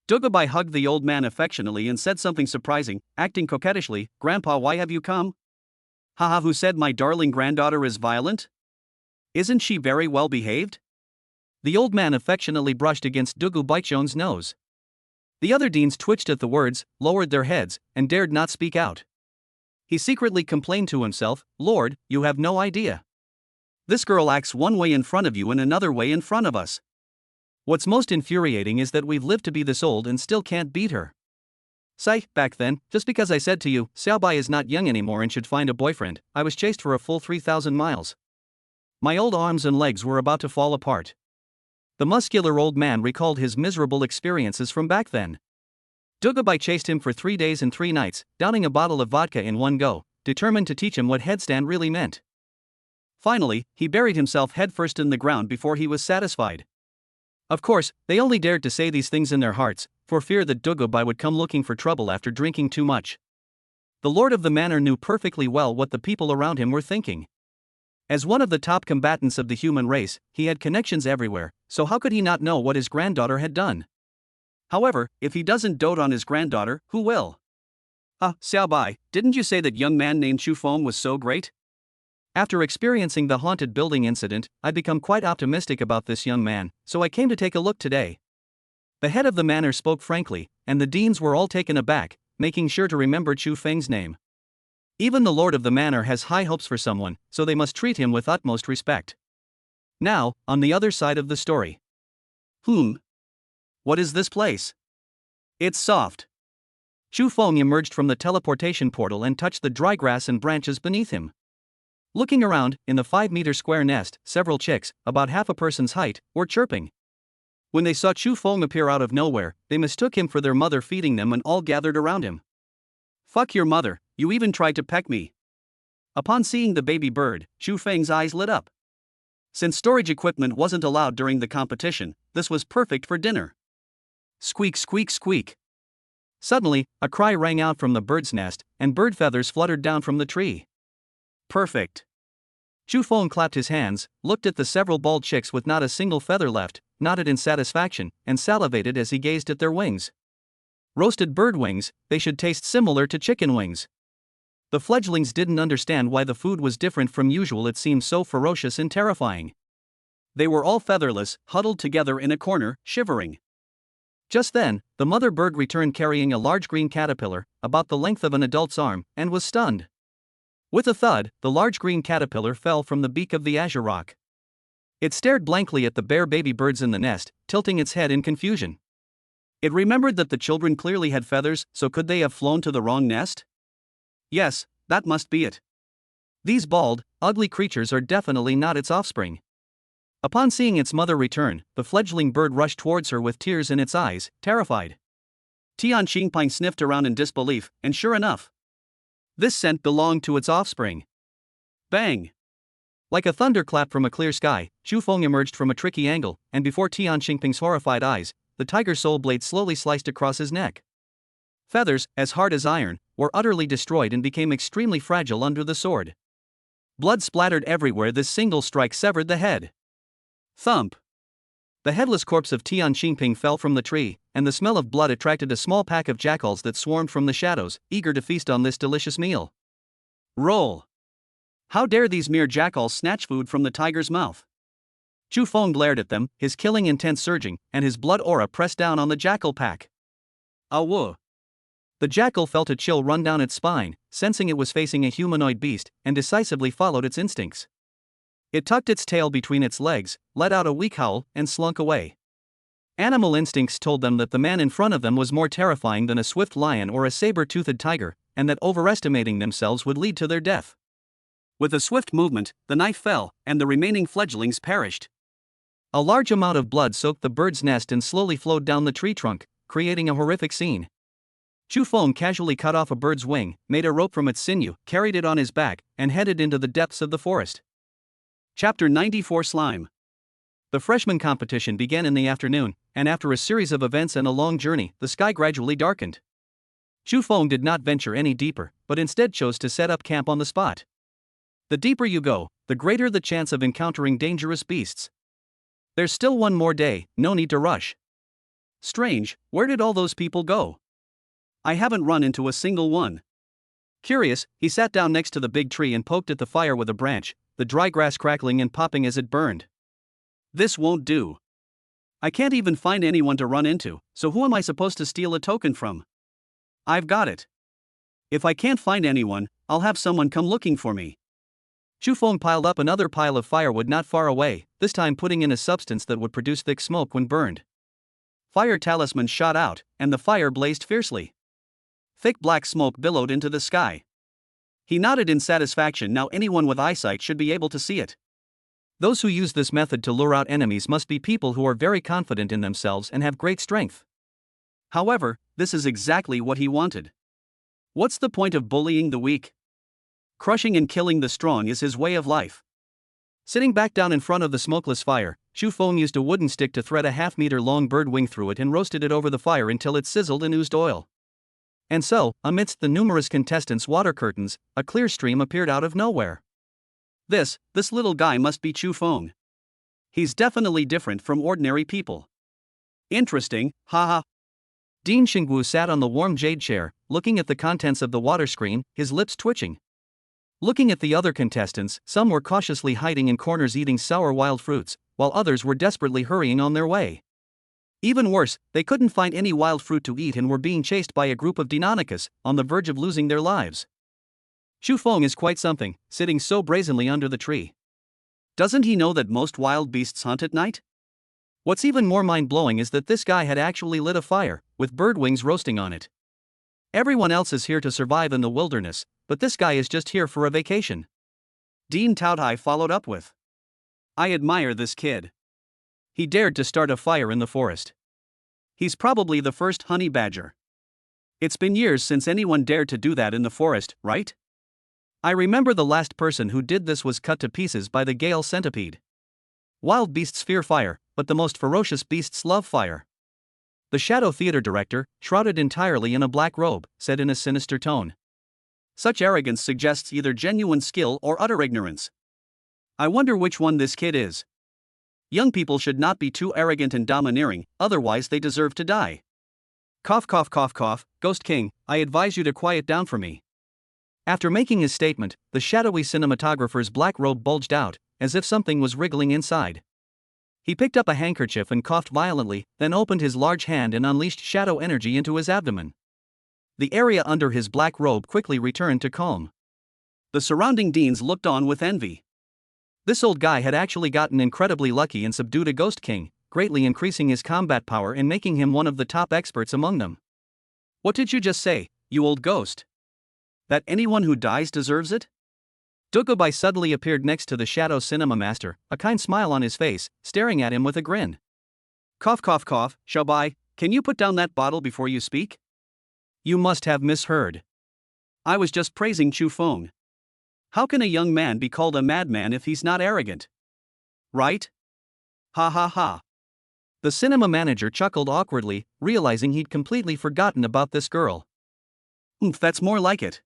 Dugabai hugged the old man affectionately and said something surprising, acting coquettishly. Grandpa, why have you come? Haha, who said my darling granddaughter is violent? Isn't she very well behaved? The old man affectionately brushed against Dugu Baichon's nose. The other deans twitched at the words, lowered their heads, and dared not speak out. He secretly complained to himself, Lord, you have no idea. This girl acts one way in front of you and another way in front of us. What's most infuriating is that we've lived to be this old and still can't beat her. Sai, back then, just because I said to you, Xiaobai is not young anymore and should find a boyfriend, I was chased for a full 3,000 miles. My old arms and legs were about to fall apart. The muscular old man recalled his miserable experiences from back then. Dugabai chased him for 3 days and 3 nights, downing a bottle of vodka in one go, determined to teach him what headstand really meant. Finally, he buried himself headfirst in the ground before he was satisfied. Of course, they only dared to say these things in their hearts, for fear that Dugabai would come looking for trouble after drinking too much. The Lord of the Manor knew perfectly well what the people around him were thinking. As one of the top combatants of the human race, he had connections everywhere, so how could he not know what his granddaughter had done? However, if he doesn't dote on his granddaughter, who will? Xiaobai, didn't you say that young man named Chu Feng was so great? After experiencing the haunted building incident, I become quite optimistic about this young man, so I came to take a look today. The head of the manor spoke frankly, and the deans were all taken aback, making sure to remember Chu Feng's name. Even the lord of the manor has high hopes for someone, so they must treat him with utmost respect. Now, on the other side of the story. What is this place? It's soft. Chu Feng emerged from the teleportation portal and touched the dry grass and branches beneath him. Looking around, in the 5-meter square nest, several chicks, about half a person's height, were chirping. When they saw Chu Feng appear out of nowhere, they mistook him for their mother feeding them and all gathered around him. Fuck your mother, you even tried to peck me. Upon seeing the baby bird, Chu Feng's eyes lit up. Since storage equipment wasn't allowed during the competition, this was perfect for dinner. Squeak, squeak, squeak. Suddenly, a cry rang out from the bird's nest, and bird feathers fluttered down from the tree. Perfect. Chu Feng clapped his hands, looked at the several bald chicks with not a single feather left, nodded in satisfaction, and salivated as he gazed at their wings. Roasted bird wings, they should taste similar to chicken wings. The fledglings didn't understand why the food was different from usual. It seemed so ferocious and terrifying. They were all featherless, huddled together in a corner, shivering. Just then, the mother bird returned carrying a large green caterpillar, about the length of an adult's arm, and was stunned. With a thud, the large green caterpillar fell from the beak of the azure rock. It stared blankly at the bare baby birds in the nest, tilting its head in confusion. It remembered that the children clearly had feathers, so could they have flown to the wrong nest? Yes, that must be it. These bald, ugly creatures are definitely not its offspring. Upon seeing its mother return, the fledgling bird rushed towards her with tears in its eyes, terrified. Tian Xingping sniffed around in disbelief, and sure enough, this scent belonged to its offspring. Bang! Like a thunderclap from a clear sky, Chu Feng emerged from a tricky angle, and before Tian Xingping's horrified eyes, the tiger's soul blade slowly sliced across his neck. Feathers, as hard as iron, were utterly destroyed and became extremely fragile under the sword. Blood splattered everywhere. This single strike severed the head. Thump! The headless corpse of Tian Xingping fell from the tree, and the smell of blood attracted a small pack of jackals that swarmed from the shadows, eager to feast on this delicious meal. Roll! How dare these mere jackals snatch food from the tiger's mouth? Chu Feng glared at them, his killing intent surging, and his blood aura pressed down on the jackal pack. Awoo! The jackal felt a chill run down its spine, sensing it was facing a humanoid beast, and decisively followed its instincts. It tucked its tail between its legs, let out a weak howl, and slunk away. Animal instincts told them that the man in front of them was more terrifying than a swift lion or a saber-toothed tiger, and that overestimating themselves would lead to their death. With a swift movement, the knife fell, and the remaining fledglings perished. A large amount of blood soaked the bird's nest and slowly flowed down the tree trunk, creating a horrific scene. Chu Feng casually cut off a bird's wing, made a rope from its sinew, carried it on his back, and headed into the depths of the forest. Chapter 94 Slime. The freshman competition began in the afternoon, and after a series of events and a long journey, the sky gradually darkened. Chu Feng did not venture any deeper, but instead chose to set up camp on the spot. The deeper you go, the greater the chance of encountering dangerous beasts. There's still one more day, no need to rush. Strange, where did all those people go? I haven't run into a single one. Curious, he sat down next to the big tree and poked at the fire with a branch, the dry grass crackling and popping as it burned. This won't do. I can't even find anyone to run into, so who am I supposed to steal a token from? I've got it. If I can't find anyone, I'll have someone come looking for me. Chu Feng piled up another pile of firewood not far away, this time putting in a substance that would produce thick smoke when burned. Fire talisman shot out, and the fire blazed fiercely. Thick black smoke billowed into the sky. He nodded in satisfaction. Now anyone with eyesight should be able to see it. Those who use this method to lure out enemies must be people who are very confident in themselves and have great strength. However, this is exactly what he wanted. What's the point of bullying the weak? Crushing and killing the strong is his way of life. Sitting back down in front of the smokeless fire, Chu Feng used a wooden stick to thread a half-meter-long bird wing through it and roasted it over the fire until it sizzled and oozed oil. And so, amidst the numerous contestants' water curtains, a clear stream appeared out of nowhere. This little guy must be Chu Feng. He's definitely different from ordinary people. Interesting, haha. Dean Xingwu sat on the warm jade chair, looking at the contents of the water screen, his lips twitching. Looking at the other contestants, some were cautiously hiding in corners eating sour wild fruits, while others were desperately hurrying on their way. Even worse, they couldn't find any wild fruit to eat and were being chased by a group of Deinonychus, on the verge of losing their lives. Chu Feng is quite something, sitting so brazenly under the tree. Doesn't he know that most wild beasts hunt at night? What's even more mind-blowing is that this guy had actually lit a fire, with bird wings roasting on it. Everyone else is here to survive in the wilderness, but this guy is just here for a vacation. Dean Taotai followed up with, I admire this kid. He dared to start a fire in the forest. He's probably the first honey badger. It's been years since anyone dared to do that in the forest, right? I remember the last person who did this was cut to pieces by the Gale centipede. Wild beasts fear fire, but the most ferocious beasts love fire. The Shadow Theater director, shrouded entirely in a black robe, said in a sinister tone. Such arrogance suggests either genuine skill or utter ignorance. I wonder which one this kid is. Young people should not be too arrogant and domineering, otherwise they deserve to die. Cough cough cough cough, Ghost King, I advise you to quiet down for me. After making his statement, the shadowy cinematographer's black robe bulged out, as if something was wriggling inside. He picked up a handkerchief and coughed violently, then opened his large hand and unleashed shadow energy into his abdomen. The area under his black robe quickly returned to calm. The surrounding deans looked on with envy. This old guy had actually gotten incredibly lucky and subdued a Ghost King, greatly increasing his combat power and making him one of the top experts among them. What did you just say, you old ghost? That anyone who dies deserves it? Dugubai suddenly appeared next to the Shadow Cinema Master, a kind smile on his face, staring at him with a grin. Cough cough cough, Xiaobai, can you put down that bottle before you speak? You must have misheard. I was just praising Chu Feng. How can a young man be called a madman if he's not arrogant? Right? Ha ha ha. The cinema manager chuckled awkwardly, realizing he'd completely forgotten about this girl. That's more like it.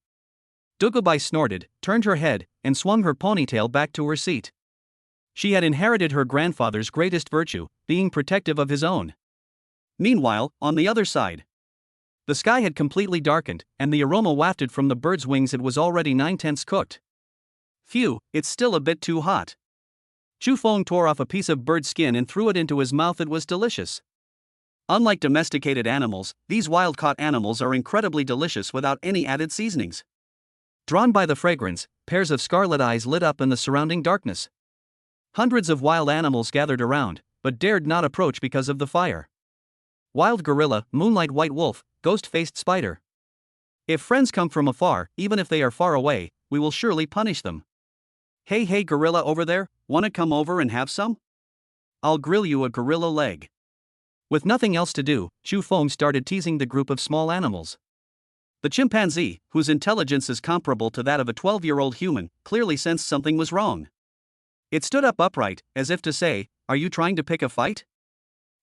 Dugubai snorted, turned her head, and swung her ponytail back to her seat. She had inherited her grandfather's greatest virtue, being protective of his own. Meanwhile, on the other side, the sky had completely darkened, and the aroma wafted from the bird's wings. It was already 9/10 cooked. Phew, it's still a bit too hot. Chu Feng tore off a piece of bird skin and threw it into his mouth. It was delicious. Unlike domesticated animals, these wild-caught animals are incredibly delicious without any added seasonings. Drawn by the fragrance, pairs of scarlet eyes lit up in the surrounding darkness. Hundreds of wild animals gathered around, but dared not approach because of the fire. Wild gorilla, moonlight white wolf, ghost-faced spider. If friends come from afar, even if they are far away, we will surely punish them. Hey gorilla over there, wanna come over and have some? I'll grill you a gorilla leg. With nothing else to do, Chu Feng started teasing the group of small animals. The chimpanzee, whose intelligence is comparable to that of a 12-year-old human, clearly sensed something was wrong. It stood up upright, as if to say, "Are you trying to pick a fight?"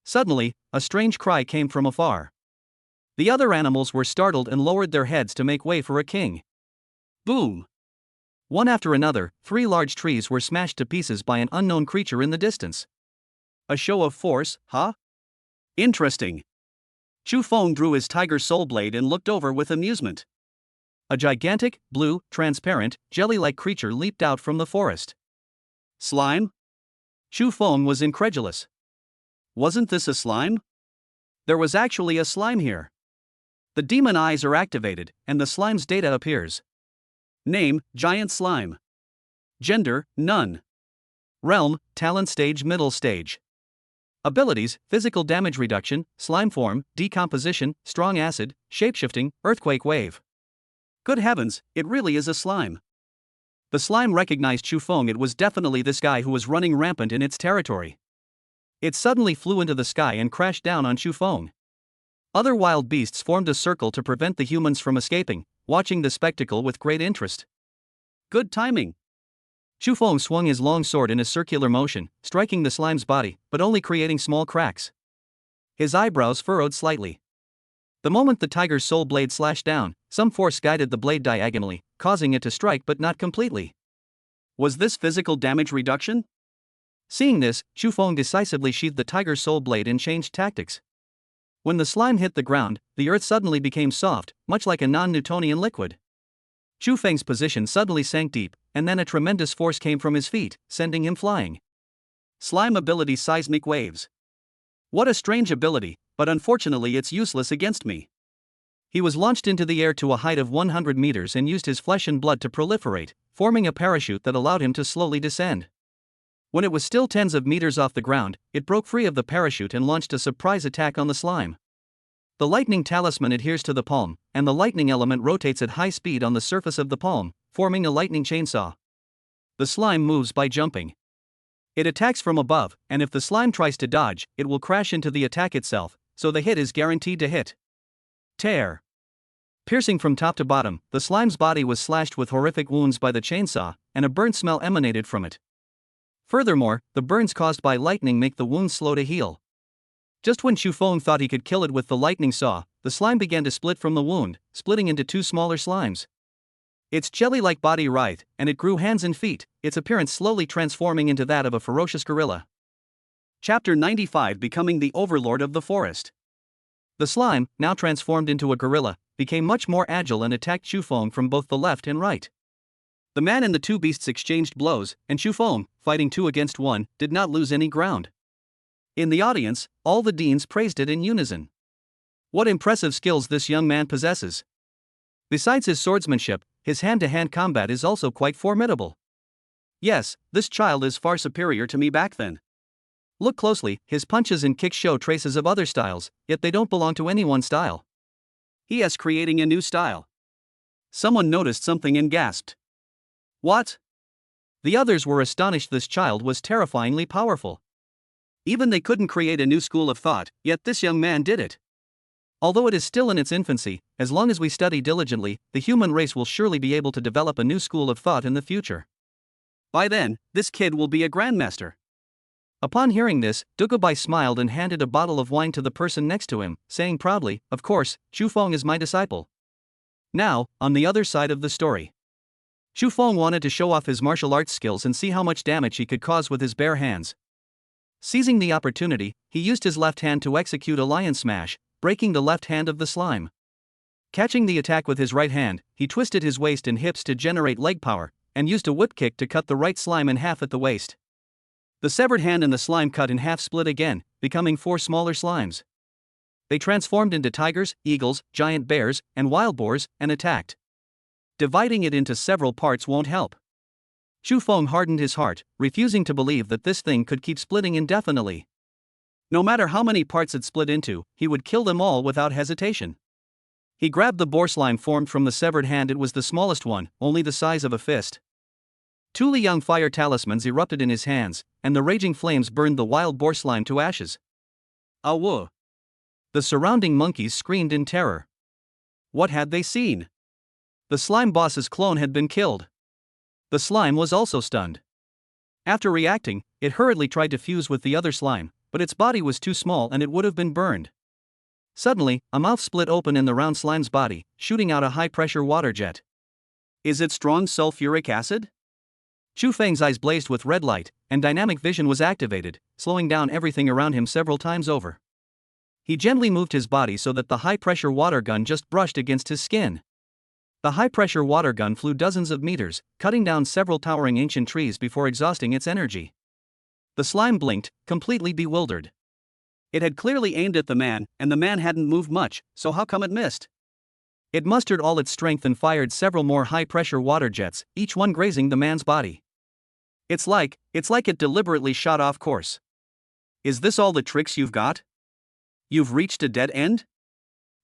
Suddenly, a strange cry came from afar. The other animals were startled and lowered their heads to make way for a king. Boom! One after another, 3 large trees were smashed to pieces by an unknown creature in the distance. A show of force, huh? Interesting. Chu Feng drew his tiger soul blade and looked over with amusement. A gigantic, blue, transparent, jelly-like creature leaped out from the forest. Slime? Chu Feng was incredulous. Wasn't this a slime? There was actually a slime here. The demon eyes are activated, and the slime's data appears. Name, Giant Slime. Gender, None. Realm, Talent Stage Middle Stage. Abilities, Physical Damage Reduction, Slime Form, Decomposition, Strong Acid, Shapeshifting, Earthquake Wave. Good heavens, it really is a slime. The slime recognized Chu Feng. It was definitely this guy who was running rampant in its territory. It suddenly flew into the sky and crashed down on Chu Feng. Other wild beasts formed a circle to prevent the humans from escaping, watching the spectacle with great interest. Good timing. Chu Feng swung his long sword in a circular motion, striking the slime's body, but only creating small cracks. His eyebrows furrowed slightly. The moment the tiger's soul blade slashed down, some force guided the blade diagonally, causing it to strike but not completely. Was this physical damage reduction? Seeing this, Chu Feng decisively sheathed the tiger's soul blade and changed tactics. When the slime hit the ground, the earth suddenly became soft, much like a non-Newtonian liquid. Chu Feng's position suddenly sank deep, and then a tremendous force came from his feet, sending him flying. Slime ability Seismic Waves. What a strange ability, but unfortunately it's useless against me. He was launched into the air to a height of 100 meters and used his flesh and blood to proliferate, forming a parachute that allowed him to slowly descend. When it was still tens of meters off the ground, it broke free of the parachute and launched a surprise attack on the slime. The lightning talisman adheres to the palm, and the lightning element rotates at high speed on the surface of the palm, forming a lightning chainsaw. The slime moves by jumping. It attacks from above, and if the slime tries to dodge, it will crash into the attack itself, so the hit is guaranteed to hit. Tear. Piercing from top to bottom, the slime's body was slashed with horrific wounds by the chainsaw, and a burnt smell emanated from it. Furthermore, the burns caused by lightning make the wounds slow to heal. Just when Chu Feng thought he could kill it with the lightning saw, the slime began to split from the wound, splitting into 2 smaller slimes. Its jelly-like body writhed, and it grew hands and feet, its appearance slowly transforming into that of a ferocious gorilla. Chapter 95 Becoming the Overlord of the Forest. The slime, now transformed into a gorilla, became much more agile and attacked Chu Feng from both the left and right. The man and the 2 beasts exchanged blows, and Chu Feng, fighting 2 against 1, did not lose any ground. In the audience, all the deans praised it in unison. What impressive skills this young man possesses. Besides his swordsmanship, his hand-to-hand combat is also quite formidable. Yes, this child is far superior to me back then. Look closely, his punches and kicks show traces of other styles, yet they don't belong to any one style. He is creating a new style. Someone noticed something and gasped. What? The others were astonished. This child was terrifyingly powerful. Even they couldn't create a new school of thought, yet this young man did it. Although it is still in its infancy, as long as we study diligently, the human race will surely be able to develop a new school of thought in the future. By then, this kid will be a grandmaster. Upon hearing this, Dugubai smiled and handed a bottle of wine to the person next to him, saying proudly, "Of course, Chu Feng is my disciple." Now, on the other side of the story. Chu Feng wanted to show off his martial arts skills and see how much damage he could cause with his bare hands. Seizing the opportunity, he used his left hand to execute a lion smash, breaking the left hand of the slime. Catching the attack with his right hand, he twisted his waist and hips to generate leg power, and used a whip kick to cut the right slime in half at the waist. The severed hand and the slime cut in half split again, becoming 4 smaller slimes. They transformed into tigers, eagles, giant bears, and wild boars, and attacked. Dividing it into several parts won't help. Chu Feng hardened his heart, refusing to believe that this thing could keep splitting indefinitely. No matter how many parts it split into, he would kill them all without hesitation. He grabbed the boar slime formed from the severed hand. It was the smallest one, only the size of a fist. Two young fire talismans erupted in his hands, and the raging flames burned the wild boar slime to ashes. Awoo! The surrounding monkeys screamed in terror. What had they seen? The slime boss's clone had been killed. The slime was also stunned. After reacting, it hurriedly tried to fuse with the other slime, but its body was too small and it would have been burned. Suddenly, a mouth split open in the round slime's body, shooting out a high-pressure water jet. Is it strong sulfuric acid? Chu Feng's eyes blazed with red light, and dynamic vision was activated, slowing down everything around him several times over. He gently moved his body so that the high-pressure water gun just brushed against his skin. The high-pressure water gun flew dozens of meters, cutting down several towering ancient trees before exhausting its energy. The slime blinked, completely bewildered. It had clearly aimed at the man, and the man hadn't moved much, so how come it missed? It mustered all its strength and fired several more high-pressure water jets, each one grazing the man's body. It's like it deliberately shot off course. Is this all the tricks you've got? You've reached a dead end?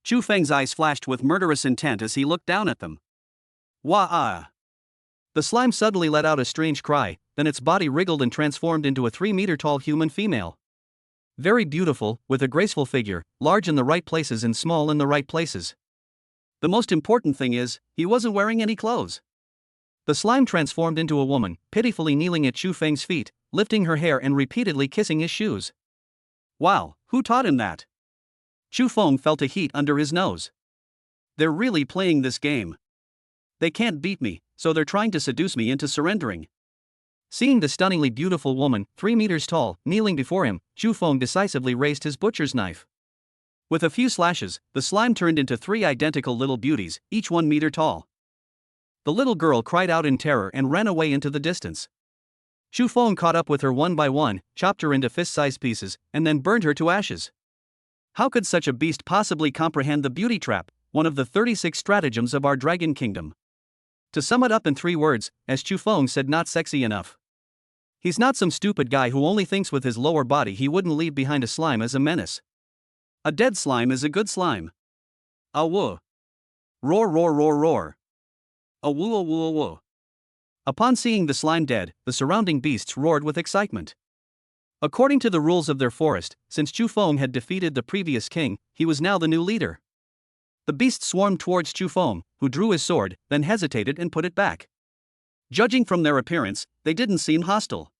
Chu Feng's eyes flashed with murderous intent as he looked down at them. Wah-ah! The slime suddenly let out a strange cry, then its body wriggled and transformed into a 3-meter-tall human female. Very beautiful, with a graceful figure, large in the right places and small in the right places. The most important thing is, he wasn't wearing any clothes. The slime transformed into a woman, pitifully kneeling at Chu Feng's feet, lifting her hair and repeatedly kissing his shoes. Wow, who taught him that? Chu Feng felt a heat under his nose. They're really playing this game. They can't beat me, so they're trying to seduce me into surrendering. Seeing the stunningly beautiful woman, 3 meters tall, kneeling before him, Chu Feng decisively raised his butcher's knife. With a few slashes, the slime turned into 3 identical little beauties, each 1 meter tall. The little girl cried out in terror and ran away into the distance. Chu Feng caught up with her one by one, chopped her into fist-sized pieces, and then burned her to ashes. How could such a beast possibly comprehend the beauty trap, one of the 36 stratagems of our dragon kingdom? To sum it up in 3 words, as Chu Feng said, not sexy enough. He's not some stupid guy who only thinks with his lower body. He wouldn't leave behind a slime as a menace. A dead slime is a good slime. Awoo. Roar roar roar roar. Awoo awoo awoo. Upon seeing the slime dead, the surrounding beasts roared with excitement. According to the rules of their forest, since Chu Feng had defeated the previous king, he was now the new leader. The beasts swarmed towards Chu Feng, who drew his sword, then hesitated and put it back. Judging from their appearance, they didn't seem hostile.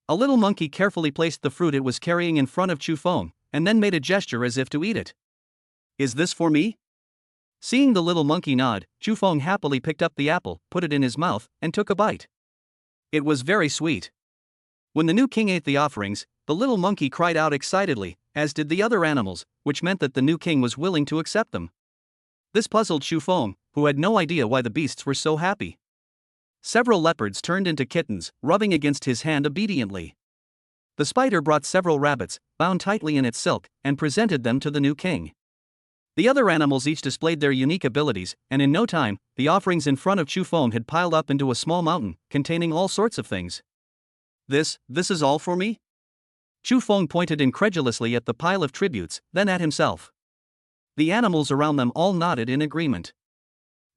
A little monkey carefully placed the fruit it was carrying in front of Chu Feng, and then made a gesture as if to eat it. Is this for me? Seeing the little monkey nod, Chu Feng happily picked up the apple, put it in his mouth, and took a bite. It was very sweet. When the new king ate the offerings, the little monkey cried out excitedly, as did the other animals, which meant that the new king was willing to accept them. This puzzled Chu Feng, who had no idea why the beasts were so happy. Several leopards turned into kittens, rubbing against his hand obediently. The spider brought several rabbits, bound tightly in its silk, and presented them to the new king. The other animals each displayed their unique abilities, and in no time, the offerings in front of Chu Feng had piled up into a small mountain, containing all sorts of things. This is all for me? Chu Feng pointed incredulously at the pile of tributes, then at himself. The animals around them all nodded in agreement.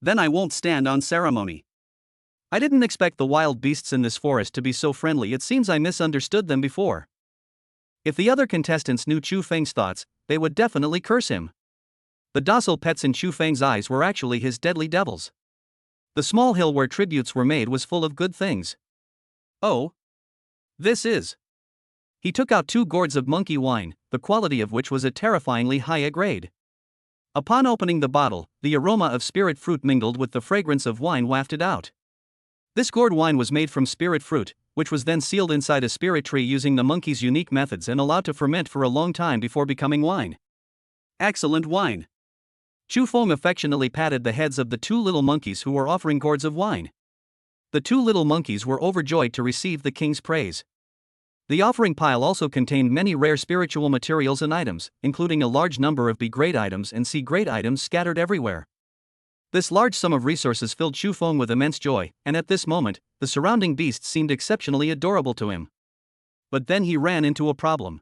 Then I won't stand on ceremony. I didn't expect the wild beasts in this forest to be so friendly. It seems I misunderstood them before. If the other contestants knew Chu Feng's thoughts, they would definitely curse him. The docile pets in Chu Feng's eyes were actually his deadly devils. The small hill where tributes were made was full of good things. Oh. This is. He took out 2 gourds of monkey wine, the quality of which was a terrifyingly high A grade. Upon opening the bottle, the aroma of spirit fruit mingled with the fragrance of wine wafted out. This gourd wine was made from spirit fruit, which was then sealed inside a spirit tree using the monkey's unique methods and allowed to ferment for a long time before becoming wine. Excellent wine. Chu Feng affectionately patted the heads of the 2 little monkeys who were offering gourds of wine. The 2 little monkeys were overjoyed to receive the king's praise. The offering pile also contained many rare spiritual materials and items, including a large number of B-grade items and C-grade items scattered everywhere. This large sum of resources filled Chu Feng with immense joy, and at this moment, the surrounding beasts seemed exceptionally adorable to him. But then he ran into a problem.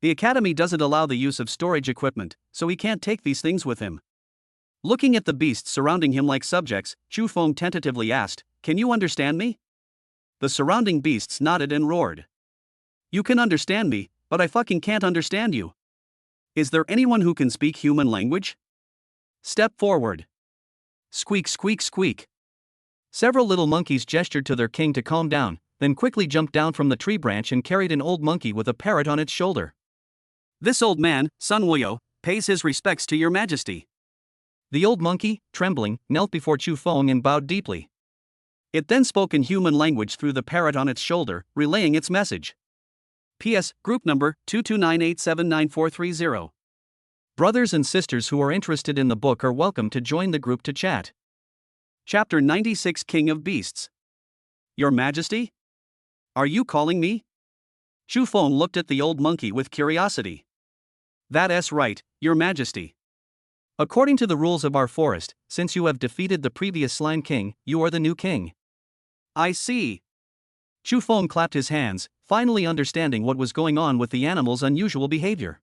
The academy doesn't allow the use of storage equipment, so he can't take these things with him. Looking at the beasts surrounding him like subjects, Chu Feng tentatively asked, "Can you understand me?" The surrounding beasts nodded and roared. "You can understand me, but I fucking can't understand you. Is there anyone who can speak human language? Step forward." Squeak, squeak, squeak. Several little monkeys gestured to their king to calm down, then quickly jumped down from the tree branch and carried an old monkey with a parrot on its shoulder. "This old man, Sun Wuyo, pays his respects to your majesty." The old monkey, trembling, knelt before Chu Feng and bowed deeply. It then spoke in human language through the parrot on its shoulder, relaying its message. P.S. Group number 229879430. Brothers and sisters who are interested in the book are welcome to join the group to chat. Chapter 96, King of Beasts. Your Majesty? Are you calling me? Chu Feng looked at the old monkey with curiosity. That's right, Your Majesty. According to the rules of our forest, since you have defeated the previous Slime King, you are the new king. I see. Chu Feng clapped his hands, finally understanding what was going on with the animals' unusual behavior.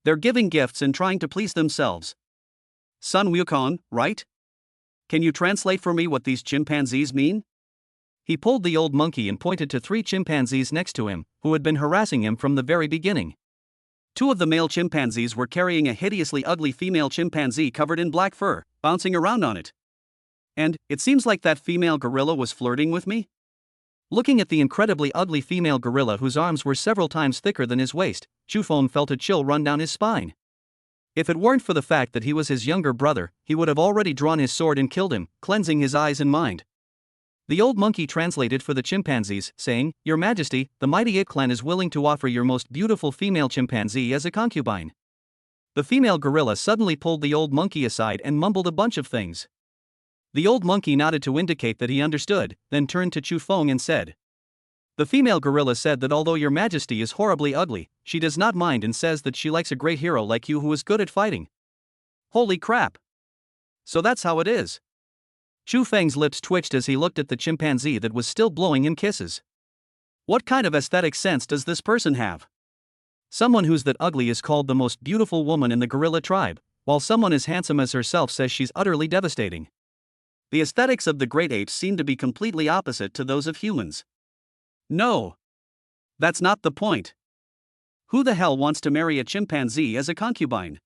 They're giving gifts and trying to please themselves. Sun Wukong, right? Can you translate for me what these chimpanzees mean? He pulled the old monkey and pointed to 3 chimpanzees next to him, who had been harassing him from the very beginning. 2 of the male chimpanzees were carrying a hideously ugly female chimpanzee covered in black fur, bouncing around on it. And, it seems like that female gorilla was flirting with me? Looking at the incredibly ugly female gorilla whose arms were several times thicker than his waist, Chu Feng felt a chill run down his spine. If it weren't for the fact that he was his younger brother, he would have already drawn his sword and killed him, cleansing his eyes and mind. The old monkey translated for the chimpanzees, saying, "Your Majesty, the mighty It clan is willing to offer your most beautiful female chimpanzee as a concubine." The female gorilla suddenly pulled the old monkey aside and mumbled a bunch of things. The old monkey nodded to indicate that he understood, then turned to Chu Feng and said, "The female gorilla said that although your Majesty is horribly ugly, she does not mind and says that she likes a great hero like you who is good at fighting." Holy crap! So that's how it is. Chu Feng's lips twitched as he looked at the chimpanzee that was still blowing him kisses. What kind of aesthetic sense does this person have? Someone who's that ugly is called the most beautiful woman in the gorilla tribe, while someone as handsome as herself says she's utterly devastating. The aesthetics of the great apes seem to be completely opposite to those of humans. No. That's not the point. Who the hell wants to marry a chimpanzee as a concubine?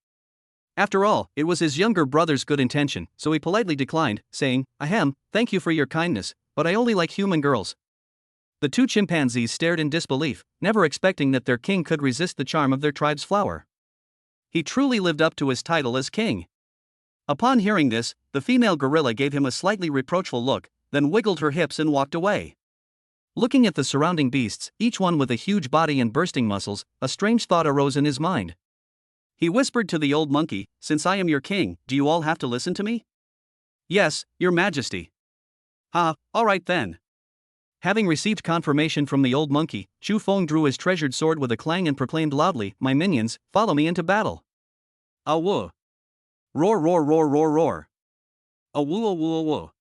After all, it was his younger brother's good intention, so he politely declined, saying, "Ahem, thank you for your kindness, but I only like human girls." The 2 chimpanzees stared in disbelief, never expecting that their king could resist the charm of their tribe's flower. He truly lived up to his title as king. Upon hearing this, the female gorilla gave him a slightly reproachful look, then wiggled her hips and walked away. Looking at the surrounding beasts, each one with a huge body and bursting muscles, a strange thought arose in his mind. He whispered to the old monkey, "Since I am your king, do you all have to listen to me?" "Yes, Your Majesty." Alright then. Having received confirmation from the old monkey, Chu Feng drew his treasured sword with a clang and proclaimed loudly, "My minions, follow me into battle." Awoo. Roar, roar, roar, roar, roar. Awoo, awoo, awoo.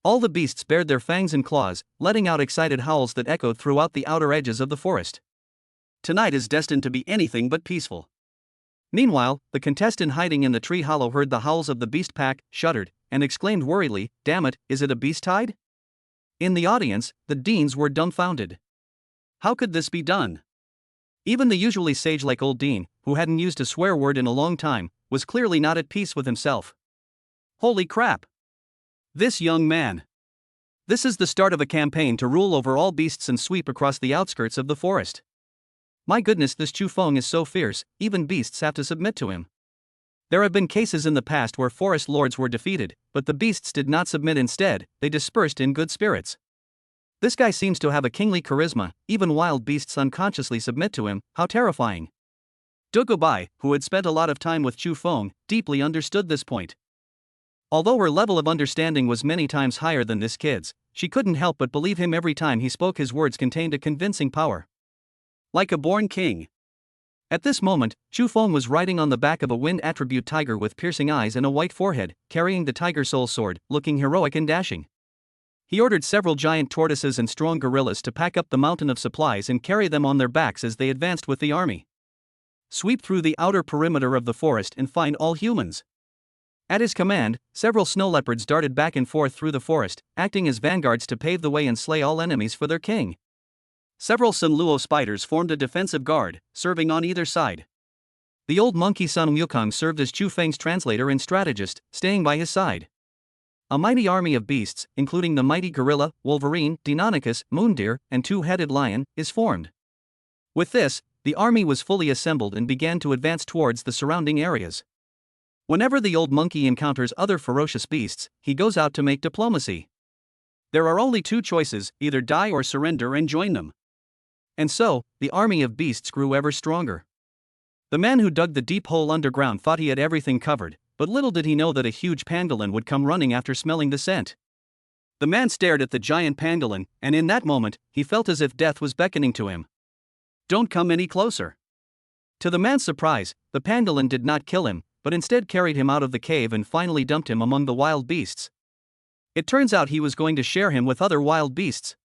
All the beasts bared their fangs and claws, letting out excited howls that echoed throughout the outer edges of the forest. Tonight is destined to be anything but peaceful. Meanwhile, the contestant hiding in the tree hollow heard the howls of the beast pack, shuddered, and exclaimed worriedly, "Damn it, is it a beast tide?" In the audience, the deans were dumbfounded. How could this be done? Even the usually sage-like old dean, who hadn't used a swear word in a long time, was clearly not at peace with himself. Holy crap! This young man. This is the start of a campaign to rule over all beasts and sweep across the outskirts of the forest. My goodness, this Chu Feng is so fierce, even beasts have to submit to him. There have been cases in the past where forest lords were defeated, but the beasts did not submit. Instead, they dispersed in good spirits. This guy seems to have a kingly charisma, even wild beasts unconsciously submit to him. How terrifying. Dugubai, who had spent a lot of time with Chu Feng, deeply understood this point. Although her level of understanding was many times higher than this kid's, she couldn't help but believe him every time he spoke. His words contained a convincing power. Like a born king. At this moment, Chu Feng was riding on the back of a wind attribute tiger with piercing eyes and a white forehead, carrying the tiger soul sword, looking heroic and dashing. He ordered several giant tortoises and strong gorillas to pack up the mountain of supplies and carry them on their backs as they advanced with the army. Sweep through the outer perimeter of the forest and find all humans. At his command, several snow leopards darted back and forth through the forest, acting as vanguards to pave the way and slay all enemies for their king. Several Sun Luo spiders formed a defensive guard, serving on either side. The old monkey Sun Wukong served as Chu Feng's translator and strategist, staying by his side. A mighty army of beasts, including the mighty gorilla, wolverine, Deinonychus, moondeer, and two-headed lion, is formed. With this, the army was fully assembled and began to advance towards the surrounding areas. Whenever the old monkey encounters other ferocious beasts, he goes out to make diplomacy. There are only two choices, either die or surrender and join them. And so, the army of beasts grew ever stronger. The man who dug the deep hole underground thought he had everything covered, but little did he know that a huge pangolin would come running after smelling the scent. The man stared at the giant pangolin, and in that moment, he felt as if death was beckoning to him. Don't come any closer. To the man's surprise, the pangolin did not kill him, but instead carried him out of the cave and finally dumped him among the wild beasts. It turns out he was going to share him with other wild beasts.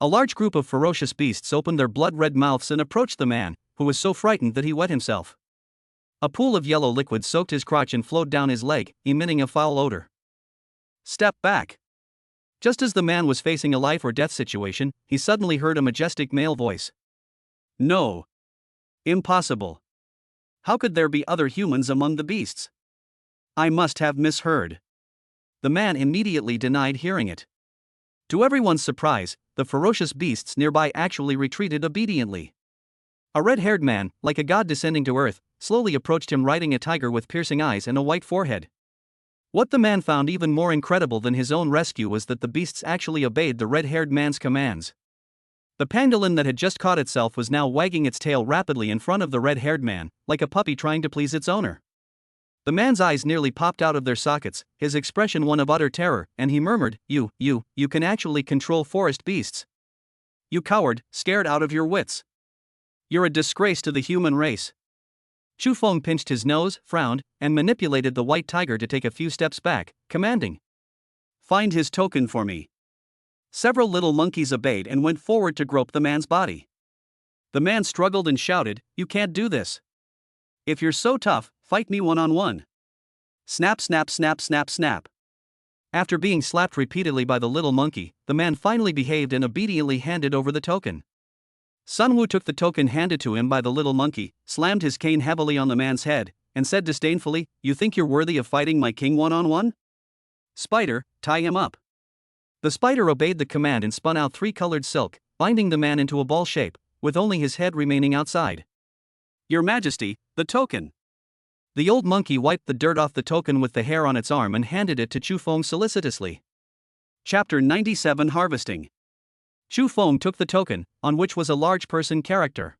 A large group of ferocious beasts opened their blood-red mouths and approached the man, who was so frightened that he wet himself. A pool of yellow liquid soaked his crotch and flowed down his leg, emitting a foul odor. Step back. Just as the man was facing a life or death situation, he suddenly heard a majestic male voice. No. Impossible. How could there be other humans among the beasts? I must have misheard. The man immediately denied hearing it. To everyone's surprise, the ferocious beasts nearby actually retreated obediently. A red-haired man, like a god descending to earth, slowly approached him riding a tiger with piercing eyes and a white forehead. What the man found even more incredible than his own rescue was that the beasts actually obeyed the red-haired man's commands. The pangolin that had just caught itself was now wagging its tail rapidly in front of the red-haired man, like a puppy trying to please its owner. The man's eyes nearly popped out of their sockets, his expression one of utter terror, and he murmured, You can actually control forest beasts. You coward, scared out of your wits. You're a disgrace to the human race. Chu Feng pinched his nose, frowned, and manipulated the white tiger to take a few steps back, commanding. Find his token for me. Several little monkeys obeyed and went forward to grope the man's body. The man struggled and shouted, You can't do this. If you're so tough, fight me one-on-one. Snap, snap, snap, snap, snap. After being slapped repeatedly by the little monkey, the man finally behaved and obediently handed over the token. Sun Wu took the token handed to him by the little monkey, slammed his cane heavily on the man's head, and said disdainfully, You think you're worthy of fighting my king one-on-one? Spider, tie him up. The spider obeyed the command and spun out 3-colored silk, binding the man into a ball shape, with only his head remaining outside. Your Majesty, the token. The old monkey wiped the dirt off the token with the hair on its arm and handed it to Chu Feng solicitously. Chapter 97 Harvesting. Chu Feng took the token, on which was a large person character.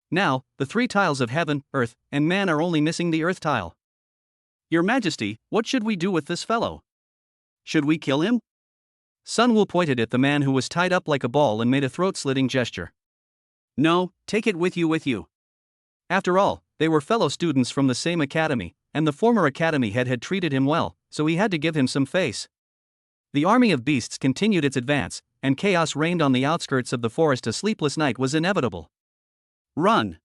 Now, the 3 tiles of heaven, earth, and man are only missing the earth tile. Your Majesty, what should we do with this fellow? Should we kill him? Sun Wu pointed at the man who was tied up like a ball and made a throat-slitting gesture. No, take it with you. After all, they were fellow students from the same academy, and the former academy head had treated him well, so he had to give him some face. The army of beasts continued its advance, and chaos reigned on the outskirts of the forest. A sleepless night was inevitable. Run!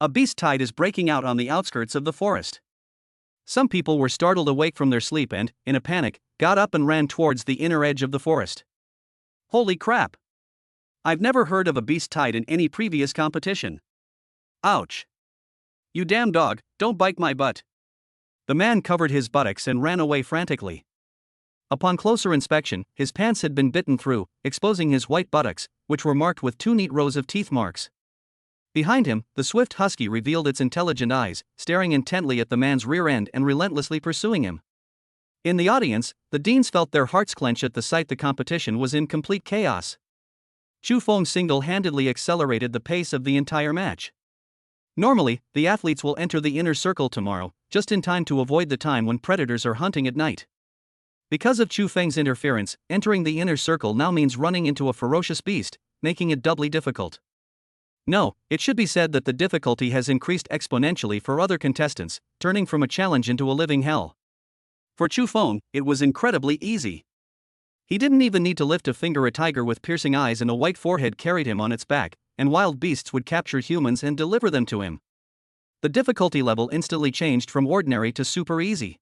A beast tide is breaking out on the outskirts of the forest. Some people were startled awake from their sleep and, in a panic, got up and ran towards the inner edge of the forest. Holy crap! I've never heard of a beast tide in any previous competition. Ouch! You damn dog, don't bite my butt. The man covered his buttocks and ran away frantically. Upon closer inspection, his pants had been bitten through, exposing his white buttocks, which were marked with 2 neat rows of teeth marks. Behind him, the swift husky revealed its intelligent eyes, staring intently at the man's rear end and relentlessly pursuing him. In the audience, the deans felt their hearts clench at the sight. The competition was in complete chaos. Chu Feng single-handedly accelerated the pace of the entire match. Normally, the athletes will enter the inner circle tomorrow, just in time to avoid the time when predators are hunting at night. Because of Chu Feng's interference, entering the inner circle now means running into a ferocious beast, making it doubly difficult. No, it should be said that the difficulty has increased exponentially for other contestants, turning from a challenge into a living hell. For Chu Feng, it was incredibly easy. He didn't even need to lift a finger. A tiger with piercing eyes and a white forehead carried him on its back, and wild beasts would capture humans and deliver them to him. The difficulty level instantly changed from ordinary to super easy.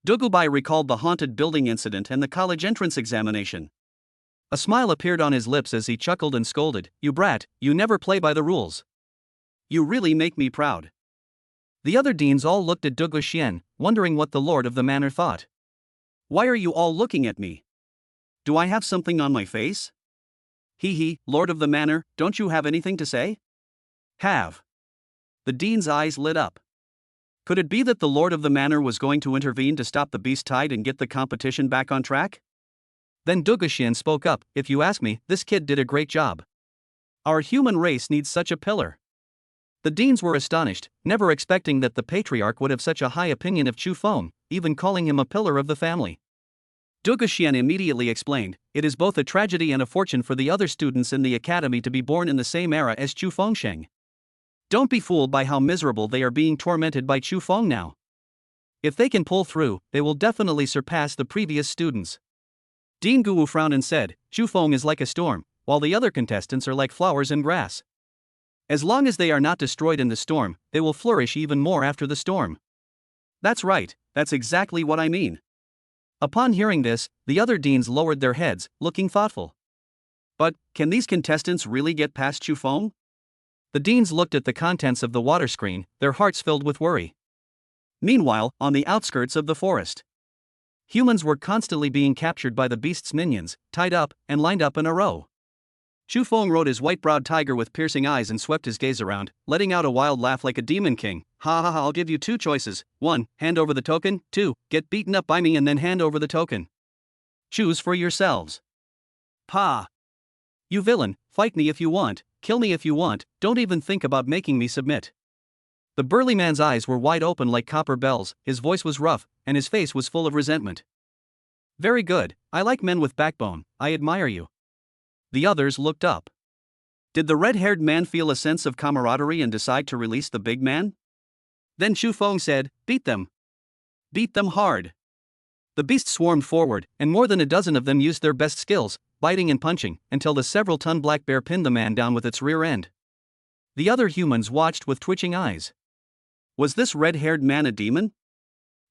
Dugubai recalled the haunted building incident and the college entrance examination. A smile appeared on his lips as he chuckled and scolded, "You brat, you never play by the rules. You really make me proud." The other deans all looked at Douglas Xian, wondering what the lord of the manor thought. Why are you all looking at me? Do I have something on my face? Hee, lord of the manor, don't you have anything to say? Have. The dean's eyes lit up. Could it be that the lord of the manor was going to intervene to stop the beast tide and get the competition back on track? Then Douglas Xian spoke up, "If you ask me, this kid did a great job. Our human race needs such a pillar." The deans were astonished, never expecting that the patriarch would have such a high opinion of Chu Feng, even calling him a pillar of the family. Douglas Xian immediately explained, "It is both a tragedy and a fortune for the other students in the academy to be born in the same era as Chu Fengsheng. Don't be fooled by how miserable they are being tormented by Chu Feng now. If they can pull through, they will definitely surpass the previous students." Dean Guwu frowned and said, "Chu Feng is like a storm, while the other contestants are like flowers and grass. As long as they are not destroyed in the storm, they will flourish even more after the storm." That's right, that's exactly what I mean. Upon hearing this, the other deans lowered their heads, looking thoughtful. But, can these contestants really get past Chu Feng? The deans looked at the contents of the water screen, their hearts filled with worry. Meanwhile, on the outskirts of the forest, humans were constantly being captured by the beast's minions, tied up, and lined up in a row. Chu Feng rode his white-browed tiger with piercing eyes and swept his gaze around, letting out a wild laugh like a demon king. "Ha ha ha, I'll give you two choices. 1. Hand over the token. 2. Get beaten up by me and then hand over the token. Choose for yourselves." "Pa! You villain, fight me if you want, kill me if you want, don't even think about making me submit." The burly man's eyes were wide open like copper bells, his voice was rough, and his face was full of resentment. "Very good, I like men with backbone, I admire you." The others looked up. Did the red-haired man feel a sense of camaraderie and decide to release the big man? Then Chu Feng said, "Beat them. Beat them hard." The beasts swarmed forward, and more than a dozen of them used their best skills, biting and punching, until the several-ton black bear pinned the man down with its rear end. The other humans watched with twitching eyes. Was this red-haired man a demon?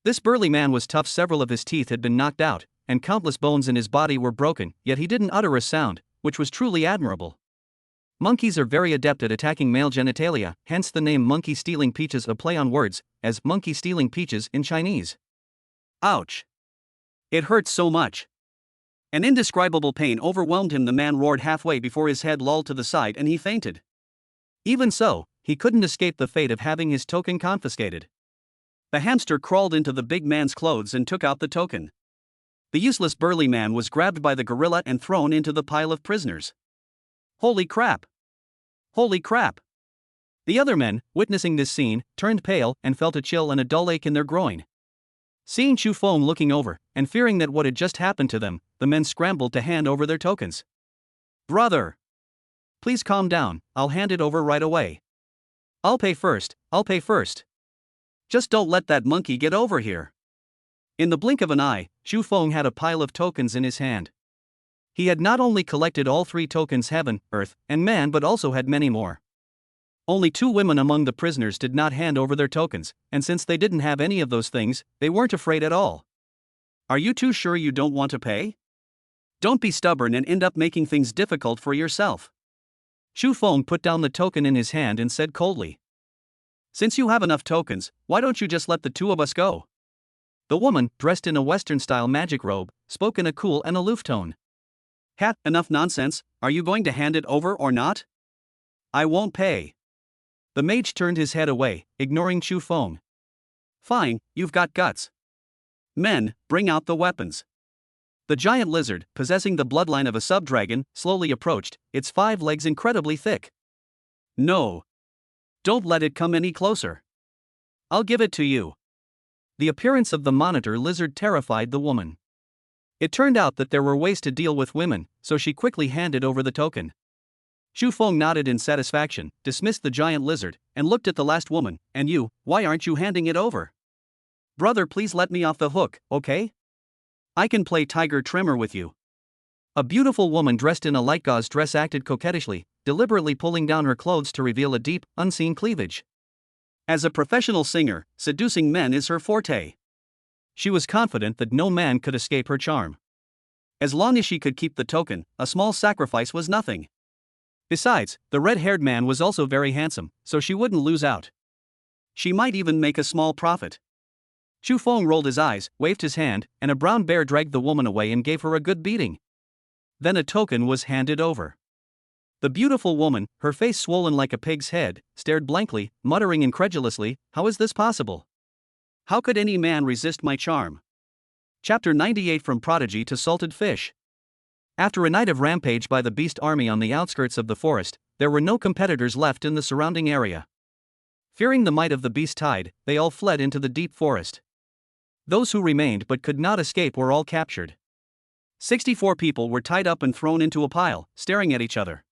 This burly man was tough. Several of his teeth had been knocked out, and countless bones in his body were broken, yet he didn't utter a sound, which was truly admirable. Monkeys are very adept at attacking male genitalia, hence the name monkey stealing peaches, a play on words, as monkey stealing peaches in Chinese. Ouch! It hurts so much. An indescribable pain overwhelmed him. The man roared halfway before his head lolled to the side and he fainted. Even so, he couldn't escape the fate of having his token confiscated. The hamster crawled into the big man's clothes and took out the token. The useless burly man was grabbed by the gorilla and thrown into the pile of prisoners. Holy crap! Holy crap! The other men, witnessing this scene, turned pale and felt a chill and a dull ache in their groin. Seeing Chu Feng looking over, and fearing that what had just happened to them, the men scrambled to hand over their tokens. "Brother! Please calm down, I'll hand it over right away." I'll pay first. Just don't let that monkey get over here." In the blink of an eye, Chu Feng had a pile of tokens in his hand. He had not only collected all 3 tokens, heaven, earth, and man, but also had many more. Only 2 women among the prisoners did not hand over their tokens, and since they didn't have any of those things, they weren't afraid at all. "Are you too sure you don't want to pay? Don't be stubborn and end up making things difficult for yourself." Chu Feng put down the token in his hand and said coldly, "Since you have enough tokens, why don't you just let the 2 of us go?" The woman, dressed in a Western-style magic robe, spoke in a cool and aloof tone. "Hat, enough nonsense, are you going to hand it over or not?" "I won't pay." The mage turned his head away, ignoring Chu Feng. "Fine, you've got guts. Men, bring out the weapons." The giant lizard, possessing the bloodline of a sub-dragon, slowly approached, its 5 legs incredibly thick. "No. Don't let it come any closer. I'll give it to you." The appearance of the monitor lizard terrified the woman. It turned out that there were ways to deal with women, so she quickly handed over the token. Xu Feng nodded in satisfaction, dismissed the giant lizard, and looked at the last woman. And you, why aren't you handing it over? Brother, please let me off the hook, okay? I can play tiger trimmer with you. A beautiful woman dressed in a light gauze dress acted coquettishly, deliberately pulling down her clothes to reveal a deep, unseen cleavage. As a professional singer, seducing men is her forte. She was confident that no man could escape her charm. As long as she could keep the token, a small sacrifice was nothing. Besides, the red-haired man was also very handsome, so she wouldn't lose out. She might even make a small profit. Xu Feng rolled his eyes, waved his hand, and a brown bear dragged the woman away and gave her a good beating. Then a token was handed over. The beautiful woman, her face swollen like a pig's head, stared blankly, muttering incredulously, "How is this possible? How could any man resist my charm?" Chapter 98 From Prodigy to Salted Fish. After a night of rampage by the beast army on the outskirts of the forest, there were no competitors left in the surrounding area. Fearing the might of the beast tide, they all fled into the deep forest. Those who remained but could not escape were all captured. 64 people were tied up and thrown into a pile, staring at each other.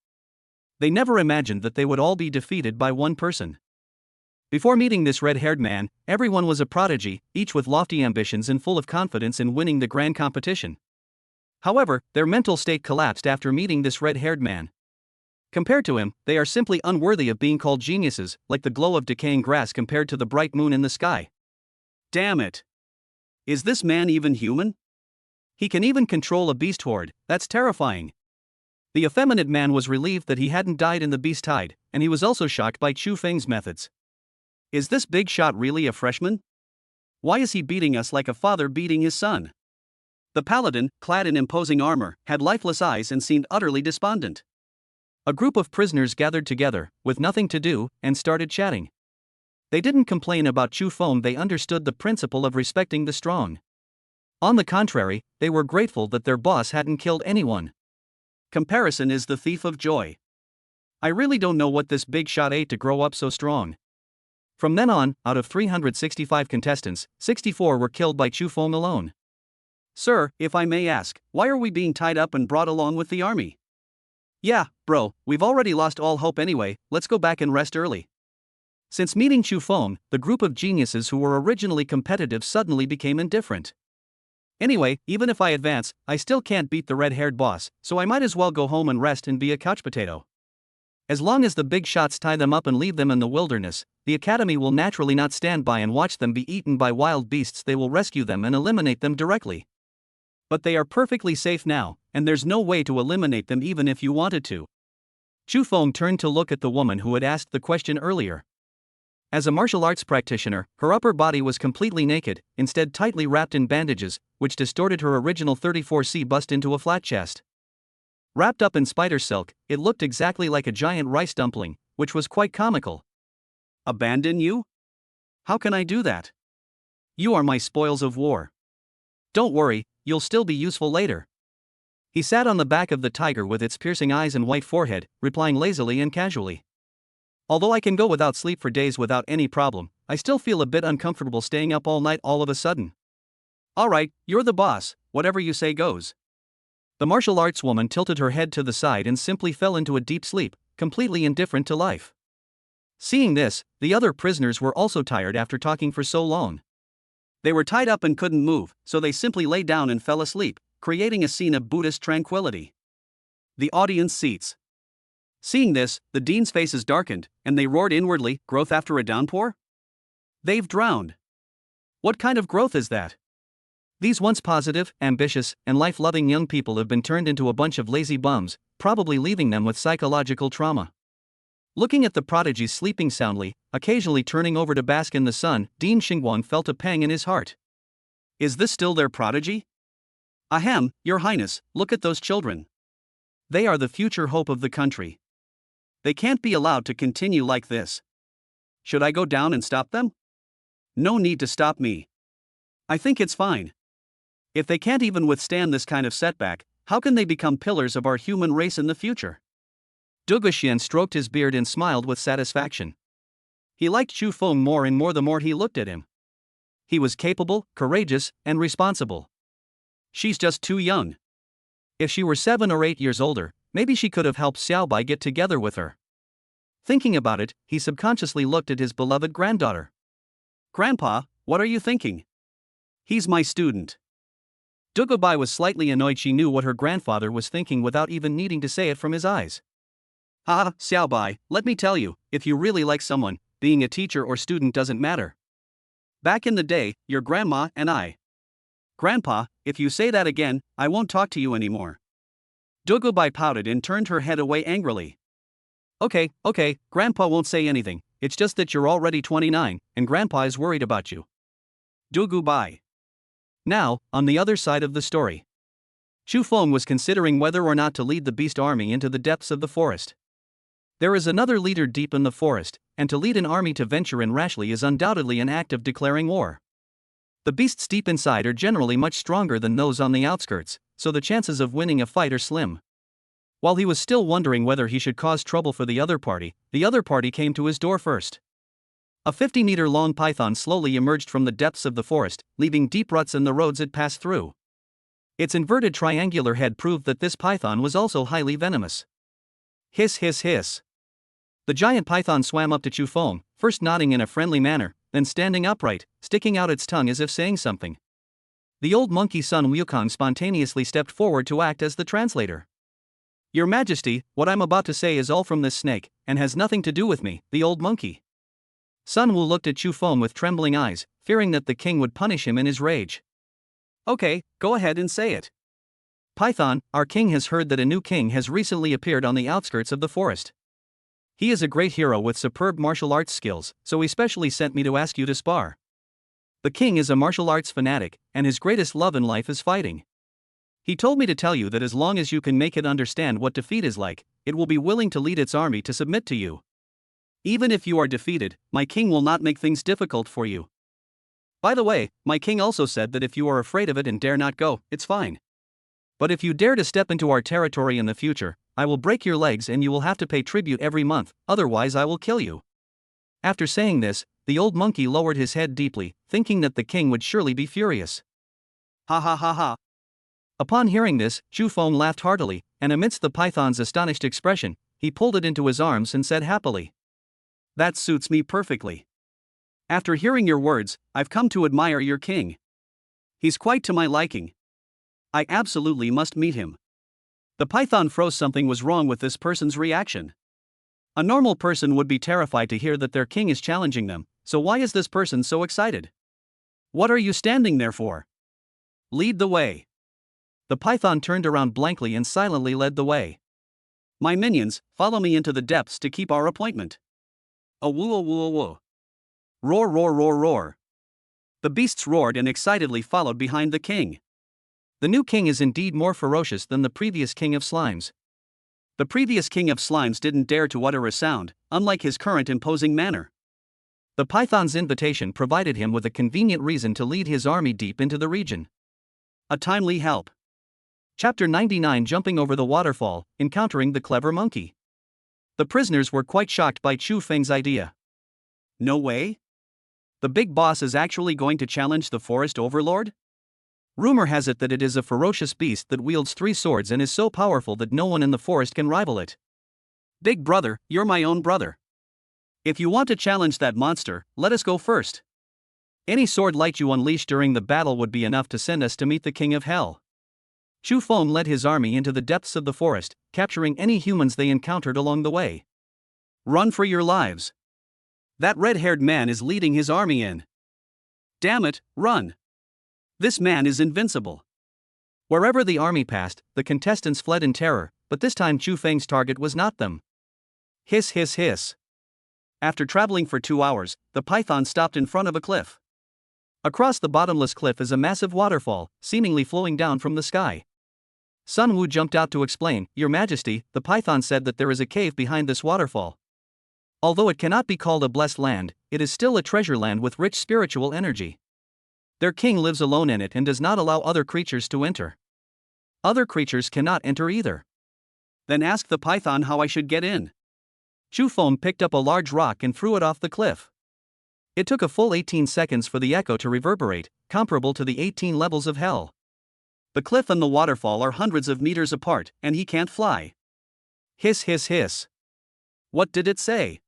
They never imagined that they would all be defeated by one person. Before meeting this red-haired man, everyone was a prodigy, each with lofty ambitions and full of confidence in winning the grand competition. However, their mental state collapsed after meeting this red-haired man. Compared to him, they are simply unworthy of being called geniuses, like the glow of decaying grass compared to the bright moon in the sky. Damn it! Is this man even human? He can even control a beast horde. That's terrifying. The effeminate man was relieved that he hadn't died in the beast tide, and he was also shocked by Xu Feng's methods. Is this big shot really a freshman? Why is he beating us like a father beating his son? The paladin, clad in imposing armor, had lifeless eyes and seemed utterly despondent. A group of prisoners gathered together, with nothing to do, and started chatting. They didn't complain about Xu Feng, they understood the principle of respecting the strong. On the contrary, they were grateful that their boss hadn't killed anyone. Comparison is the thief of joy. I really don't know what this big shot ate to grow up so strong. From then on, out of 365 contestants, 64 were killed by Xu Feng alone. Sir, if I may ask, why are we being tied up and brought along with the army? Yeah, bro, we've already lost all hope anyway, let's go back and rest early. Since meeting Xu Feng, the group of geniuses who were originally competitive suddenly became indifferent. Anyway, even if I advance, I still can't beat the red-haired boss, so I might as well go home and rest and be a couch potato. As long as the big shots tie them up and leave them in the wilderness, the academy will naturally not stand by and watch them be eaten by wild beasts. They will rescue them and eliminate them directly. But they are perfectly safe now, and there's no way to eliminate them even if you wanted to. Xu Feng turned to look at the woman who had asked the question earlier. As a martial arts practitioner, her upper body was completely naked, instead tightly wrapped in bandages, which distorted her original 34C bust into a flat chest. Wrapped up in spider silk, it looked exactly like a giant rice dumpling, which was quite comical. Abandon you? How can I do that? You are my spoils of war. Don't worry, you'll still be useful later. He sat on the back of the tiger with its piercing eyes and white forehead, replying lazily and casually. Although I can go without sleep for days without any problem, I still feel a bit uncomfortable staying up all night all of a sudden. Alright, you're the boss, whatever you say goes. The martial arts woman tilted her head to the side and simply fell into a deep sleep, completely indifferent to life. Seeing this, the other prisoners were also tired after talking for so long. They were tied up and couldn't move, so they simply lay down and fell asleep, creating a scene of Buddhist tranquility. The audience seats. Seeing this, the dean's faces darkened, and they roared inwardly, "Growth after a downpour? They've drowned. What kind of growth is that?" These once positive, ambitious, and life-loving young people have been turned into a bunch of lazy bums, probably leaving them with psychological trauma. Looking at the prodigies sleeping soundly, occasionally turning over to bask in the sun, Dean Xingguang felt a pang in his heart. Is this still their prodigy? Ahem, Your Highness, look at those children. They are the future hope of the country. They can't be allowed to continue like this. Should I go down and stop them? No need to stop me. I think it's fine. If they can't even withstand this kind of setback, how can they become pillars of our human race in the future? Duguxian stroked his beard and smiled with satisfaction. He liked Xu Feng more and more the more he looked at him. He was capable, courageous, and responsible. She's just too young. If she were 7 or 8 years older, Maybe she could have helped Xiaobai get together with her. Thinking about it, he subconsciously looked at his beloved granddaughter. Grandpa, what are you thinking? He's my student. Dugubai was slightly annoyed she knew what her grandfather was thinking without even needing to say it from his eyes. Haha, Xiaobai, let me tell you, if you really like someone, being a teacher or student doesn't matter. Back in the day, your grandma and I. Grandpa, if you say that again, I won't talk to you anymore. Dugubai pouted and turned her head away angrily. Okay, Grandpa won't say anything, it's just that you're already 29, and Grandpa is worried about you. Dugubai. Now, on the other side of the story. Chu Feng was considering whether or not to lead the beast army into the depths of the forest. There is another leader deep in the forest, and to lead an army to venture in rashly is undoubtedly an act of declaring war. The beasts deep inside are generally much stronger than those on the outskirts, so the chances of winning a fight are slim. While he was still wondering whether he should cause trouble for the other party came to his door first. A 50-meter-long python slowly emerged from the depths of the forest, leaving deep ruts in the roads it passed through. Its inverted triangular head proved that this python was also highly venomous. Hiss hiss hiss. The giant python swam up to Chu Feng, first nodding in a friendly manner, then standing upright, sticking out its tongue as if saying something. The old monkey Sun Wukong spontaneously stepped forward to act as the translator. Your Majesty, what I'm about to say is all from this snake, and has nothing to do with me, the old monkey. Sun Wu looked at Chu Feng with trembling eyes, fearing that the king would punish him in his rage. Okay, go ahead and say it. Python, our king has heard that a new king has recently appeared on the outskirts of the forest. He is a great hero with superb martial arts skills, so he specially sent me to ask you to spar. The king is a martial arts fanatic, and his greatest love in life is fighting. He told me to tell you that as long as you can make it understand what defeat is like, it will be willing to lead its army to submit to you. Even if you are defeated, my king will not make things difficult for you. By the way, my king also said that if you are afraid of it and dare not go, it's fine. But if you dare to step into our territory in the future, I will break your legs and you will have to pay tribute every month, otherwise I will kill you. After saying this, the old monkey lowered his head deeply, thinking that the king would surely be furious. Ha ha ha ha. Upon hearing this, Chu Feng laughed heartily, and amidst the python's astonished expression, he pulled it into his arms and said happily, "That suits me perfectly. After hearing your words, I've come to admire your king. He's quite to my liking. I absolutely must meet him." The python froze. Something was wrong with this person's reaction. A normal person would be terrified to hear that their king is challenging them, so why is this person so excited? What are you standing there for? Lead the way. The python turned around blankly and silently led the way. My minions, follow me into the depths to keep our appointment. Oh woo oh woo oh woo. Roar roar roar roar. The beasts roared and excitedly followed behind the king. The new king is indeed more ferocious than the previous king of slimes. The previous king of slimes didn't dare to utter a sound, unlike his current imposing manner. The python's invitation provided him with a convenient reason to lead his army deep into the region. A timely help. Chapter 99: Jumping over the waterfall, encountering the clever monkey. The prisoners were quite shocked by Chu Feng's idea. No way? The big boss is actually going to challenge the forest overlord? Rumor has it that it is a ferocious beast that wields 3 swords and is so powerful that no one in the forest can rival it. Big brother, you're my own brother. If you want to challenge that monster, let us go first. Any sword light you unleash during the battle would be enough to send us to meet the king of hell. Chu Feng led his army into the depths of the forest, capturing any humans they encountered along the way. Run for your lives. That red-haired man is leading his army in. Damn it, run. This man is invincible. Wherever the army passed, the contestants fled in terror, but this time Chu Feng's target was not them. Hiss hiss hiss. After traveling for 2 hours, the python stopped in front of a cliff. Across the bottomless cliff is a massive waterfall, seemingly flowing down from the sky. Sun Wu jumped out to explain, "Your Majesty, the python said that there is a cave behind this waterfall. Although it cannot be called a blessed land, it is still a treasure land with rich spiritual energy. Their king lives alone in it and does not allow other creatures to enter. Other creatures cannot enter either." Then ask the python how I should get in. Chu Feng picked up a large rock and threw it off the cliff. It took a full 18 seconds for the echo to reverberate, comparable to the 18 levels of hell. The cliff and the waterfall are hundreds of meters apart, and he can't fly. Hiss hiss hiss. What did it say?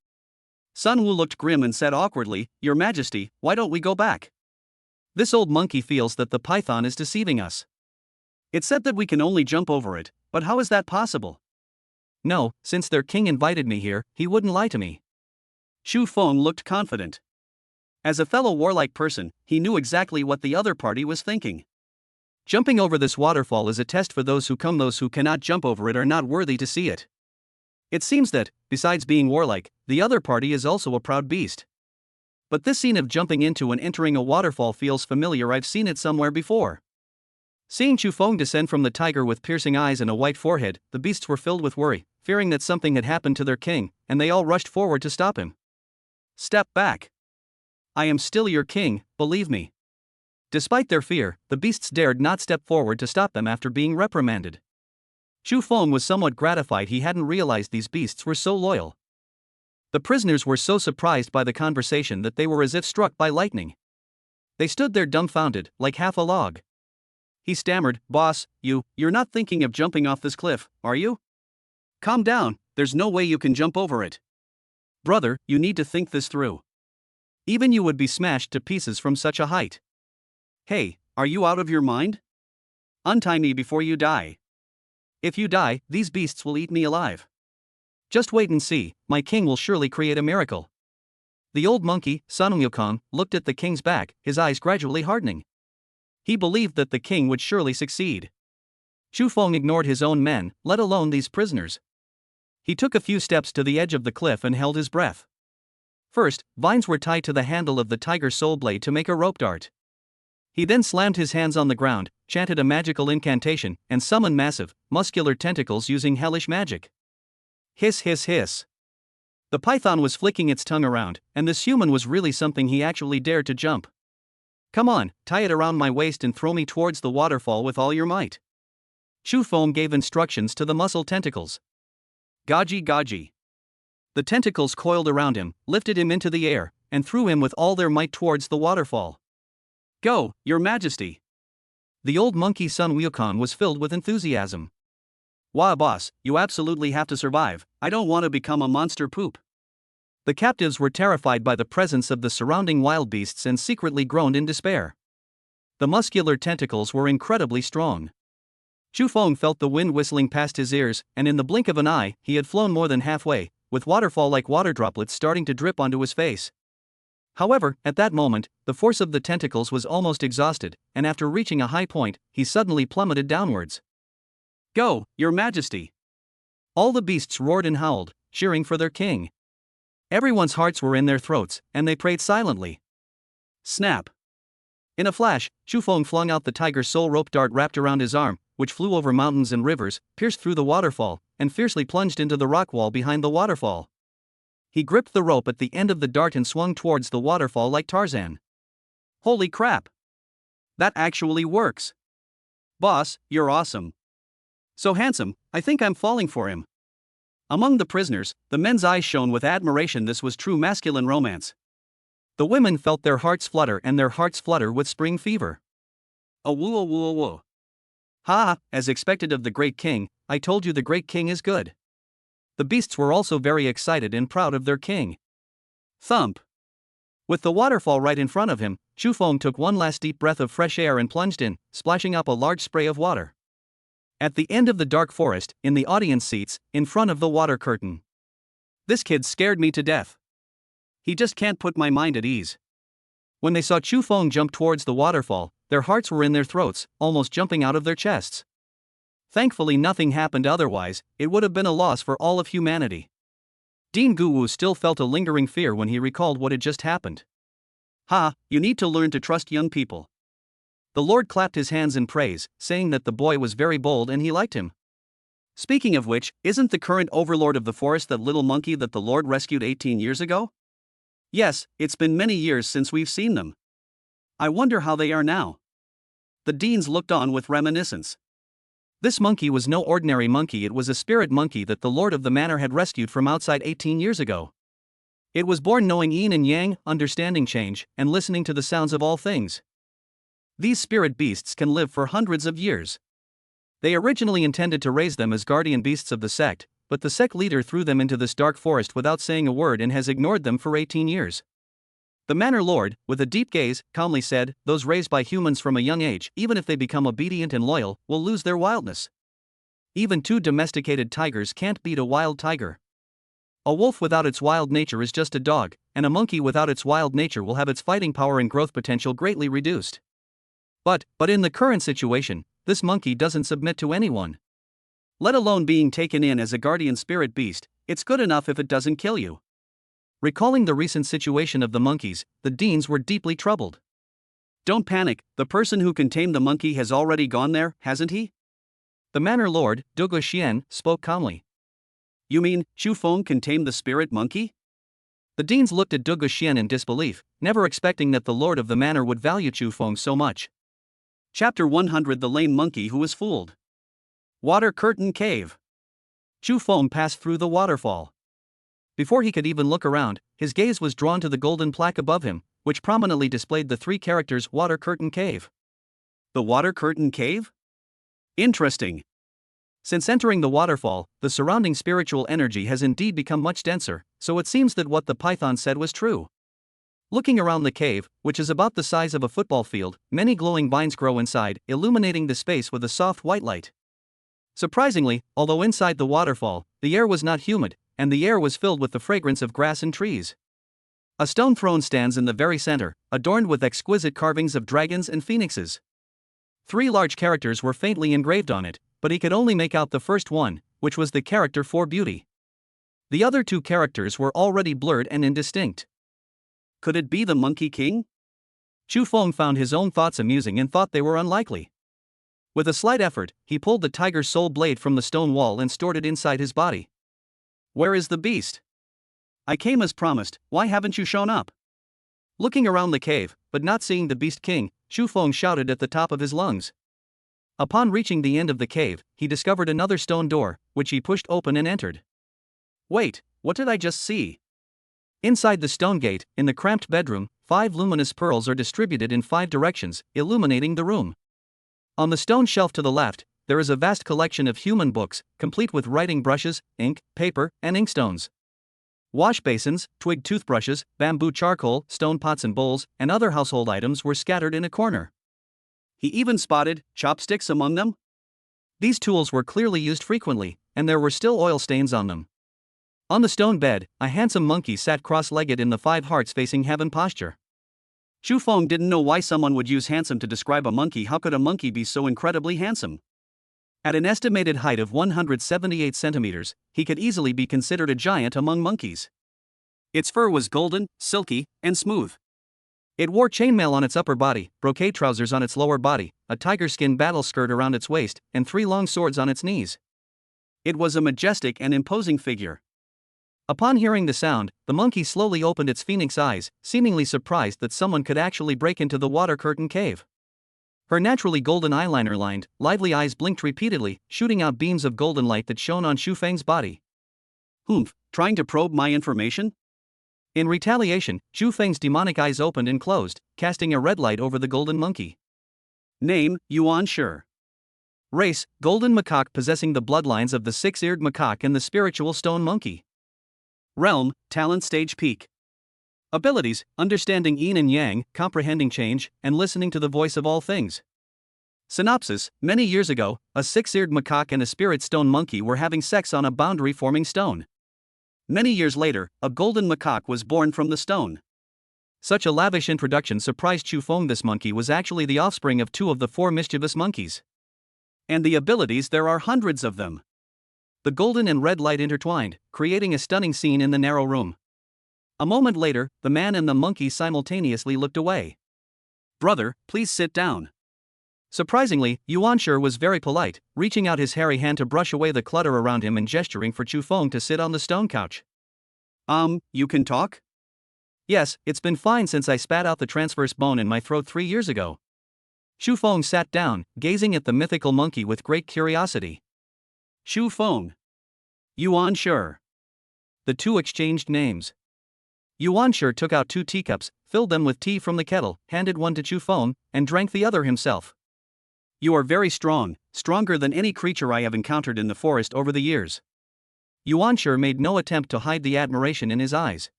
Sun Wu looked grim and said awkwardly, Your Majesty, why don't we go back? This old monkey feels that the python is deceiving us. It said that we can only jump over it, but how is that possible? No, since their king invited me here, he wouldn't lie to me. Xu Feng looked confident. As a fellow warlike person, he knew exactly what the other party was thinking. Jumping over this waterfall is a test for those who come. Those who cannot jump over it are not worthy to see it. It seems that, besides being warlike, the other party is also a proud beast. But this scene of jumping into and entering a waterfall feels familiar. I've seen it somewhere before. Seeing Xu Feng descend from the tiger with piercing eyes and a white forehead, the beasts were filled with worry, fearing that something had happened to their king, and they all rushed forward to stop him. Step back. I am still your king, believe me. Despite their fear, the beasts dared not step forward to stop them after being reprimanded. Xu Feng was somewhat gratified. He hadn't realized these beasts were so loyal. The prisoners were so surprised by the conversation that they were as if struck by lightning. They stood there dumbfounded, like half a log. He stammered, Boss, you're not thinking of jumping off this cliff, are you? Calm down, there's no way you can jump over it. Brother, you need to think this through. Even you would be smashed to pieces from such a height. Hey, are you out of your mind? Untie me before you die. If you die, these beasts will eat me alive. Just wait and see, my king will surely create a miracle. The old monkey, Sun Wukong, looked at the king's back, his eyes gradually hardening. He believed that the king would surely succeed. Xu Feng ignored his own men, let alone these prisoners. He took a few steps to the edge of the cliff and held his breath. First, vines were tied to the handle of the tiger's soul blade to make a rope dart. He then slammed his hands on the ground, chanted a magical incantation, and summoned massive, muscular tentacles using hellish magic. Hiss hiss hiss. The python was flicking its tongue around, and this human was really something. He actually dared to jump. Come on, tie it around my waist and throw me towards the waterfall with all your might. Xu Feng gave instructions to the muscle tentacles. Gaji gaji. The tentacles coiled around him, lifted him into the air, and threw him with all their might towards the waterfall. Go, Your Majesty. The old monkey Sun Wukong was filled with enthusiasm. Wah boss, you absolutely have to survive, I don't want to become a monster poop. The captives were terrified by the presence of the surrounding wild beasts and secretly groaned in despair. The muscular tentacles were incredibly strong. Xu Feng felt the wind whistling past his ears, and in the blink of an eye, he had flown more than halfway, with waterfall-like water droplets starting to drip onto his face. However, at that moment, the force of the tentacles was almost exhausted, and after reaching a high point, he suddenly plummeted downwards. Go, Your Majesty! All the beasts roared and howled, cheering for their king. Everyone's hearts were in their throats, and they prayed silently. Snap! In a flash, Xu Feng flung out the tiger's soul rope dart wrapped around his arm, which flew over mountains and rivers, pierced through the waterfall, and fiercely plunged into the rock wall behind the waterfall. He gripped the rope at the end of the dart and swung towards the waterfall like Tarzan. Holy crap! That actually works! Boss, you're awesome. So handsome, I think I'm falling for him. Among the prisoners, the men's eyes shone with admiration. This was true masculine romance. The women felt their hearts flutter, and their hearts flutter with spring fever. Oh woo oh woo oh woo. Ha, as expected of the great king, I told you the great king is good. The beasts were also very excited and proud of their king. Thump. With the waterfall right in front of him, Xu Feng took one last deep breath of fresh air and plunged in, splashing up a large spray of water. At the end of the dark forest, in the audience seats, in front of the water curtain. This kid scared me to death. He just can't put my mind at ease. When they saw Xu Feng jump towards the waterfall, their hearts were in their throats, almost jumping out of their chests. Thankfully nothing happened, otherwise, it would have been a loss for all of humanity. Dean Guwu still felt a lingering fear when he recalled what had just happened. Ha, you need to learn to trust young people. The Lord clapped his hands in praise, saying that the boy was very bold and he liked him. Speaking of which, isn't the current overlord of the forest that little monkey that the Lord rescued 18 years ago? Yes, it's been many years since we've seen them. I wonder how they are now. The deans looked on with reminiscence. This monkey was no ordinary monkey. It was a spirit monkey that the lord of the manor had rescued from outside 18 years ago. It was born knowing yin and yang, understanding change, and listening to the sounds of all things. These spirit beasts can live for hundreds of years. They originally intended to raise them as guardian beasts of the sect, but the sect leader threw them into this dark forest without saying a word and has ignored them for 18 years. The Manor Lord, with a deep gaze, calmly said, "Those raised by humans from a young age, even if they become obedient and loyal, will lose their wildness. Even 2 domesticated tigers can't beat a wild tiger. A wolf without its wild nature is just a dog, and a monkey without its wild nature will have its fighting power and growth potential greatly reduced. But in the current situation, this monkey doesn't submit to anyone. Let alone being taken in as a guardian spirit beast, it's good enough if it doesn't kill you." Recalling the recent situation of the monkeys, the deans were deeply troubled. "Don't panic, the person who can tame the monkey has already gone there, hasn't he?" The Manor Lord, Dugu Xian, spoke calmly. "You mean, Chu Feng can tame the spirit monkey?" The deans looked at Dugu Xian in disbelief, never expecting that the lord of the manor would value Chu Feng so much. Chapter 100: The Lame Monkey Who Was Fooled. Water Curtain Cave. Chu Feng passed through the waterfall. Before he could even look around, his gaze was drawn to the golden plaque above him, which prominently displayed the 3 characters Water Curtain Cave. The Water Curtain Cave? Interesting. Since entering the waterfall, the surrounding spiritual energy has indeed become much denser, so it seems that what the python said was true. Looking around the cave, which is about the size of a football field, many glowing vines grow inside, illuminating the space with a soft white light. Surprisingly, although inside the waterfall, the air was not humid, and the air was filled with the fragrance of grass and trees. A stone throne stands in the very center, adorned with exquisite carvings of dragons and phoenixes. 3 large characters were faintly engraved on it, but he could only make out the first one, which was the character for beauty. The other 2 characters were already blurred and indistinct. Could it be the Monkey King? Chu Feng found his own thoughts amusing and thought they were unlikely. With a slight effort, he pulled the tiger's soul blade from the stone wall and stored it inside his body. "Where is the beast? I came as promised, why haven't you shown up?" Looking around the cave, but not seeing the Beast King, Chu Feng shouted at the top of his lungs. Upon reaching the end of the cave, he discovered another stone door, which he pushed open and entered. Wait, what did I just see? Inside the stone gate, in the cramped bedroom, 5 luminous pearls are distributed in 5 directions, illuminating the room. On the stone shelf to the left, there is a vast collection of human books, complete with writing brushes, ink, paper, and inkstones. Wash basins, twig toothbrushes, bamboo charcoal, stone pots and bowls, and other household items were scattered in a corner. He even spotted chopsticks among them? These tools were clearly used frequently, and there were still oil stains on them. On the stone bed, a handsome monkey sat cross-legged in the 5 hearts facing heaven posture. Chu Feng didn't know why someone would use handsome to describe a monkey. How could a monkey be so incredibly handsome? At an estimated height of 178 centimeters, he could easily be considered a giant among monkeys. Its fur was golden, silky, and smooth. It wore chainmail on its upper body, brocade trousers on its lower body, a tiger skin battle skirt around its waist, and 3 long swords on its knees. It was a majestic and imposing figure. Upon hearing the sound, the monkey slowly opened its phoenix eyes, seemingly surprised that someone could actually break into the water curtain cave. Her naturally golden eyeliner-lined, lively eyes blinked repeatedly, shooting out beams of golden light that shone on Xu Feng's body. "Humph, trying to probe my information?" In retaliation, Xu Feng's demonic eyes opened and closed, casting a red light over the golden monkey. "Name, Yuan Shi. Race, golden macaque possessing the bloodlines of the 6-eared macaque and the spiritual stone monkey. Realm, talent stage peak. Abilities, understanding yin and yang, comprehending change, and listening to the voice of all things. Synopsis: many years ago, a 6-eared macaque and a spirit stone monkey were having sex on a boundary-forming stone. Many years later, a golden macaque was born from the stone. Such a lavish introduction surprised Chu Feng. This monkey was actually the offspring of 2 of the 4 mischievous monkeys. And the abilities, there are hundreds of them. The golden and red light intertwined, creating a stunning scene in the narrow room. A moment later, the man and the monkey simultaneously looked away. "Brother, please sit down." Surprisingly, Yuan Shi was very polite, reaching out his hairy hand to brush away the clutter around him and gesturing for Chu Feng to sit on the stone couch. You can talk? Yes, it's been fine since I spat out the transverse bone in my throat 3 years ago. Xu Feng sat down, gazing at the mythical monkey with great curiosity. Xu Feng. Yuan Shi. The 2 exchanged names. Yuan Shi took out 2 teacups, filled them with tea from the kettle, handed one to Chu Feng, and drank the other himself. "You are very strong, stronger than any creature I have encountered in the forest over the years." Yuan made no attempt to hide the admiration in his eyes.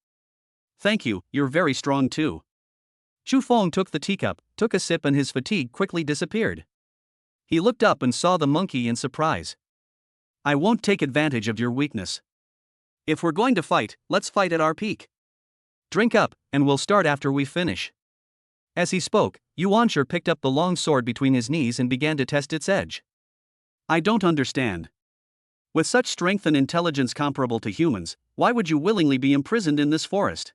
Thank you, you're very strong too. Chu Feng took the teacup, took a sip, and his fatigue quickly disappeared. He looked up and saw the monkey in surprise. I won't take advantage of your weakness. If we're going to fight, let's fight at our peak. Drink up, and we'll start after we finish. As he spoke, Yuan picked up the long sword between his knees and began to test its edge. I don't understand. With such strength and intelligence comparable to humans, why would you willingly be imprisoned in this forest?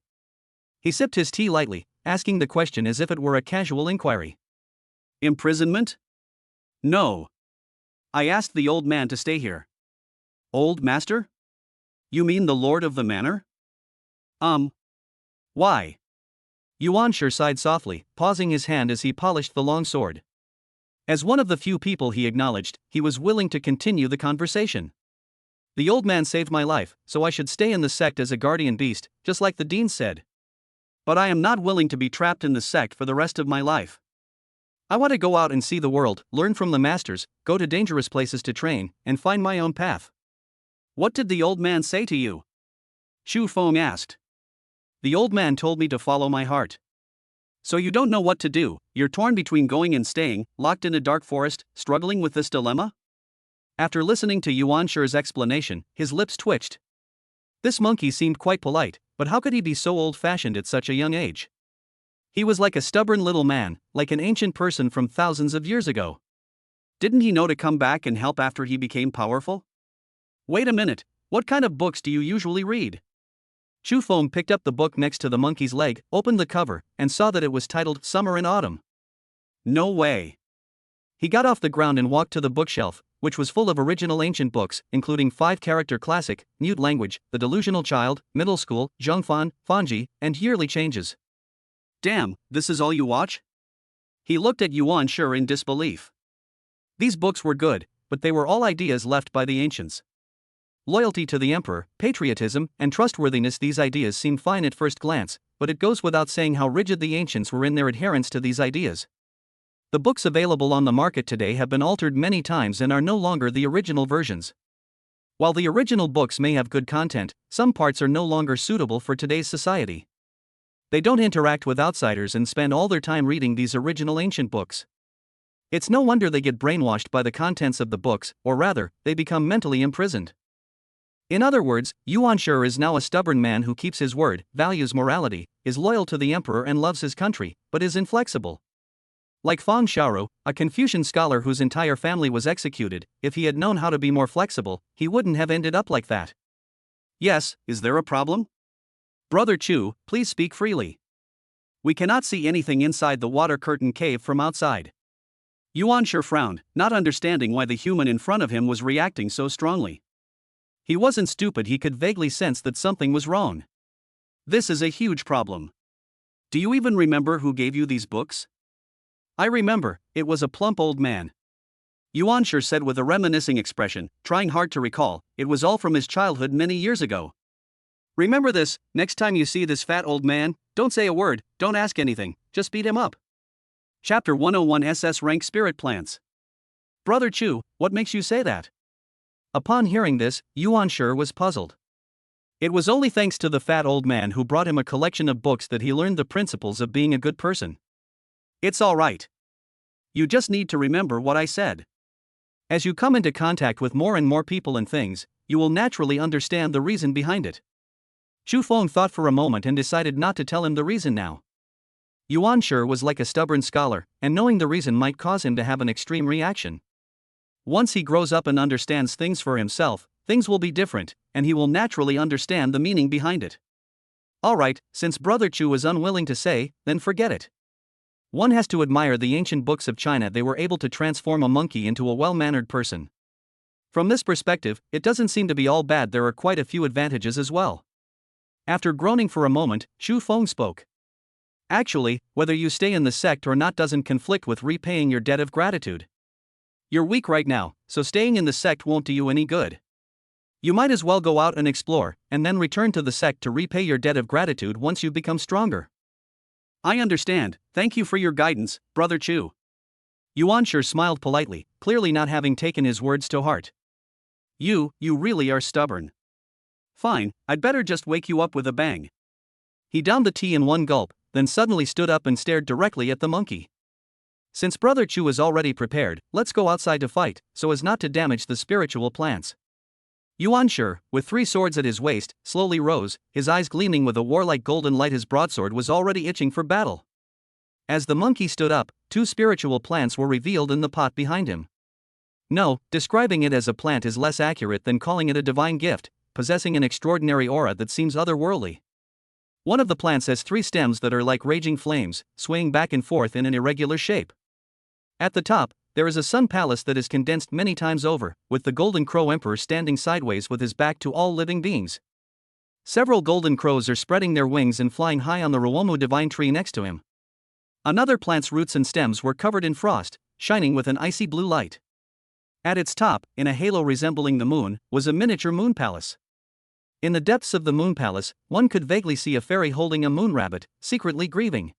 He sipped his tea lightly, asking the question as if it were a casual inquiry. Imprisonment? No. I asked the old man to stay here. Old master? You mean the lord of the manor? Why? Yuan sighed softly, pausing his hand as he polished the long sword. As one of the few people he acknowledged, he was willing to continue the conversation. The old man saved my life, so I should stay in the sect as a guardian beast, just like the dean said. But I am not willing to be trapped in the sect for the rest of my life. I want to go out and see the world, learn from the masters, go to dangerous places to train, and find my own path. What did the old man say to you? Chu Feng asked. The old man told me to follow my heart. So you don't know what to do, you're torn between going and staying, locked in a dark forest, struggling with this dilemma? After listening to Yuan explanation, his lips twitched. This monkey seemed quite polite, but how could he be so old-fashioned at such a young age? He was like a stubborn little man, like an ancient person from thousands of years ago. Didn't he know to come back and help after he became powerful? Wait a minute, what kind of books do you usually read? Chu Feng picked up the book next to the monkey's leg, opened the cover, and saw that it was titled Summer and Autumn. No way. He got off the ground and walked to the bookshelf, which was full of original ancient books, including 5-character classic, Mute Language, The Delusional Child, Middle School, Zhongfan, Fanji, and Yearly Changes. Damn, this is all you watch? He looked at Yuan in disbelief. These books were good, but they were all ideas left by the ancients. Loyalty to the emperor, patriotism, and trustworthiness. These ideas seem fine at first glance, but it goes without saying how rigid the ancients were in their adherence to these ideas. The books available on the market today have been altered many times and are no longer the original versions. While the original books may have good content, some parts are no longer suitable for today's society. They don't interact with outsiders and spend all their time reading these original ancient books. It's no wonder they get brainwashed by the contents of the books, or rather, they become mentally imprisoned. In other words, Yuan is now a stubborn man who keeps his word, values morality, is loyal to the emperor and loves his country, but is inflexible. Like Fang Xiaoru, a Confucian scholar whose entire family was executed, if he had known how to be more flexible, he wouldn't have ended up like that. Yes, is there a problem? Brother Chu, please speak freely. We cannot see anything inside the water curtain cave from outside. Yuan frowned, not understanding why the human in front of him was reacting so strongly. He wasn't stupid, he could vaguely sense that something was wrong. This is a huge problem. Do you even remember who gave you these books? I remember, it was a plump old man. Yuan said with a reminiscing expression, trying hard to recall, it was all from his childhood many years ago. Remember this, next time you see this fat old man, don't say a word, don't ask anything, just beat him up. Chapter 101 SS-rank Spirit Plants. Brother Chu, what makes you say that? Upon hearing this, Yuan was puzzled. It was only thanks to the fat old man who brought him a collection of books that he learned the principles of being a good person. It's all right. You just need to remember what I said. As you come into contact with more and more people and things, you will naturally understand the reason behind it. Chu Feng thought for a moment and decided not to tell him the reason now. Yuan was like a stubborn scholar, and knowing the reason might cause him to have an extreme reaction. Once he grows up and understands things for himself, things will be different, and he will naturally understand the meaning behind it. Alright, since Brother Chu is unwilling to say, then forget it. One has to admire the ancient books of China. They were able to transform a monkey into a well-mannered person. From this perspective, it doesn't seem to be all bad, there are quite a few advantages as well. After groaning for a moment, Chu Feng spoke. Actually, whether you stay in the sect or not doesn't conflict with repaying your debt of gratitude. You're weak right now, so staying in the sect won't do you any good. You might as well go out and explore, and then return to the sect to repay your debt of gratitude once you become stronger. I understand, thank you for your guidance, Brother Chu. Yuan smiled politely, clearly not having taken his words to heart. You really are stubborn. Fine, I'd better just wake you up with a bang. He downed the tea in one gulp, then suddenly stood up and stared directly at the monkey. Since Brother Chu was already prepared, let's go outside to fight, so as not to damage the spiritual plants. Yuan Shi, with 3 swords at his waist, slowly rose, his eyes gleaming with a warlike golden light. His broadsword was already itching for battle. As the monkey stood up, 2 spiritual plants were revealed in the pot behind him. No, describing it as a plant is less accurate than calling it a divine gift, possessing an extraordinary aura that seems otherworldly. One of the plants has 3 stems that are like raging flames, swaying back and forth in an irregular shape. At the top, there is a sun palace that is condensed many times over, with the Golden Crow Emperor standing sideways with his back to all living beings. Several golden crows are spreading their wings and flying high on the Ruomu divine tree next to him. Another plant's roots and stems were covered in frost, shining with an icy blue light. At its top, in a halo resembling the moon, was a miniature moon palace. In the depths of the moon palace, one could vaguely see a fairy holding a moon rabbit, secretly grieving.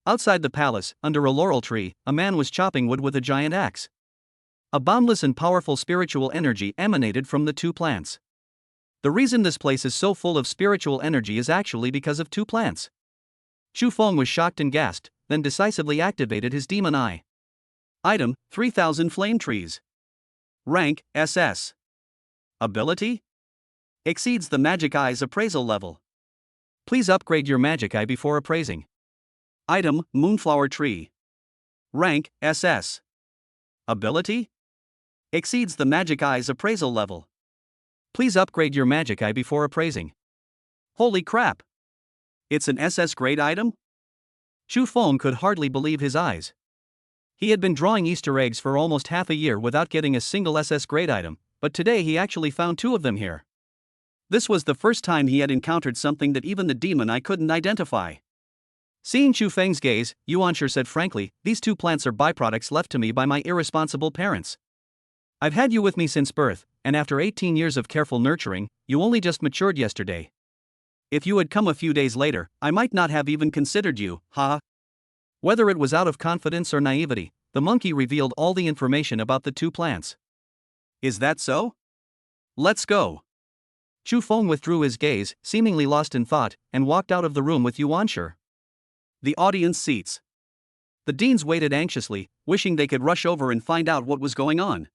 Outside the palace, under a laurel tree, a man was chopping wood with a giant axe. A boundless and powerful spiritual energy emanated from the 2 plants. The reason this place is so full of spiritual energy is actually because of 2 plants. Chu Feng was shocked and gasped, then decisively activated his demon eye. Item, 3000 flame trees. Rank, SS. Ability? Exceeds the magic eye's appraisal level. Please upgrade your magic eye before appraising. Item, moonflower tree. Rank, SS. Ability? Exceeds the magic eye's appraisal level. Please upgrade your magic eye before appraising. Holy crap! It's an SS grade item? Chu Feng could hardly believe his eyes. He had been drawing Easter eggs for almost half a year without getting a single SS grade item, but today he actually found 2 of them here. This was the first time he had encountered something that even the demon eye couldn't identify. Seeing Chu Feng's gaze, Yuan Shi said frankly, "These 2 plants are byproducts left to me by my irresponsible parents. I've had you with me since birth, and after 18 years of careful nurturing, you only just matured yesterday. If you had come a few days later, I might not have even considered you, ha." Whether it was out of confidence or naivety, the monkey revealed all the information about the 2 plants. Is that so? Let's go. Chu Feng withdrew his gaze, seemingly lost in thought, and walked out of the room with Yuan Shi. The audience seats. The deans waited anxiously, wishing they could rush over and find out what was going on.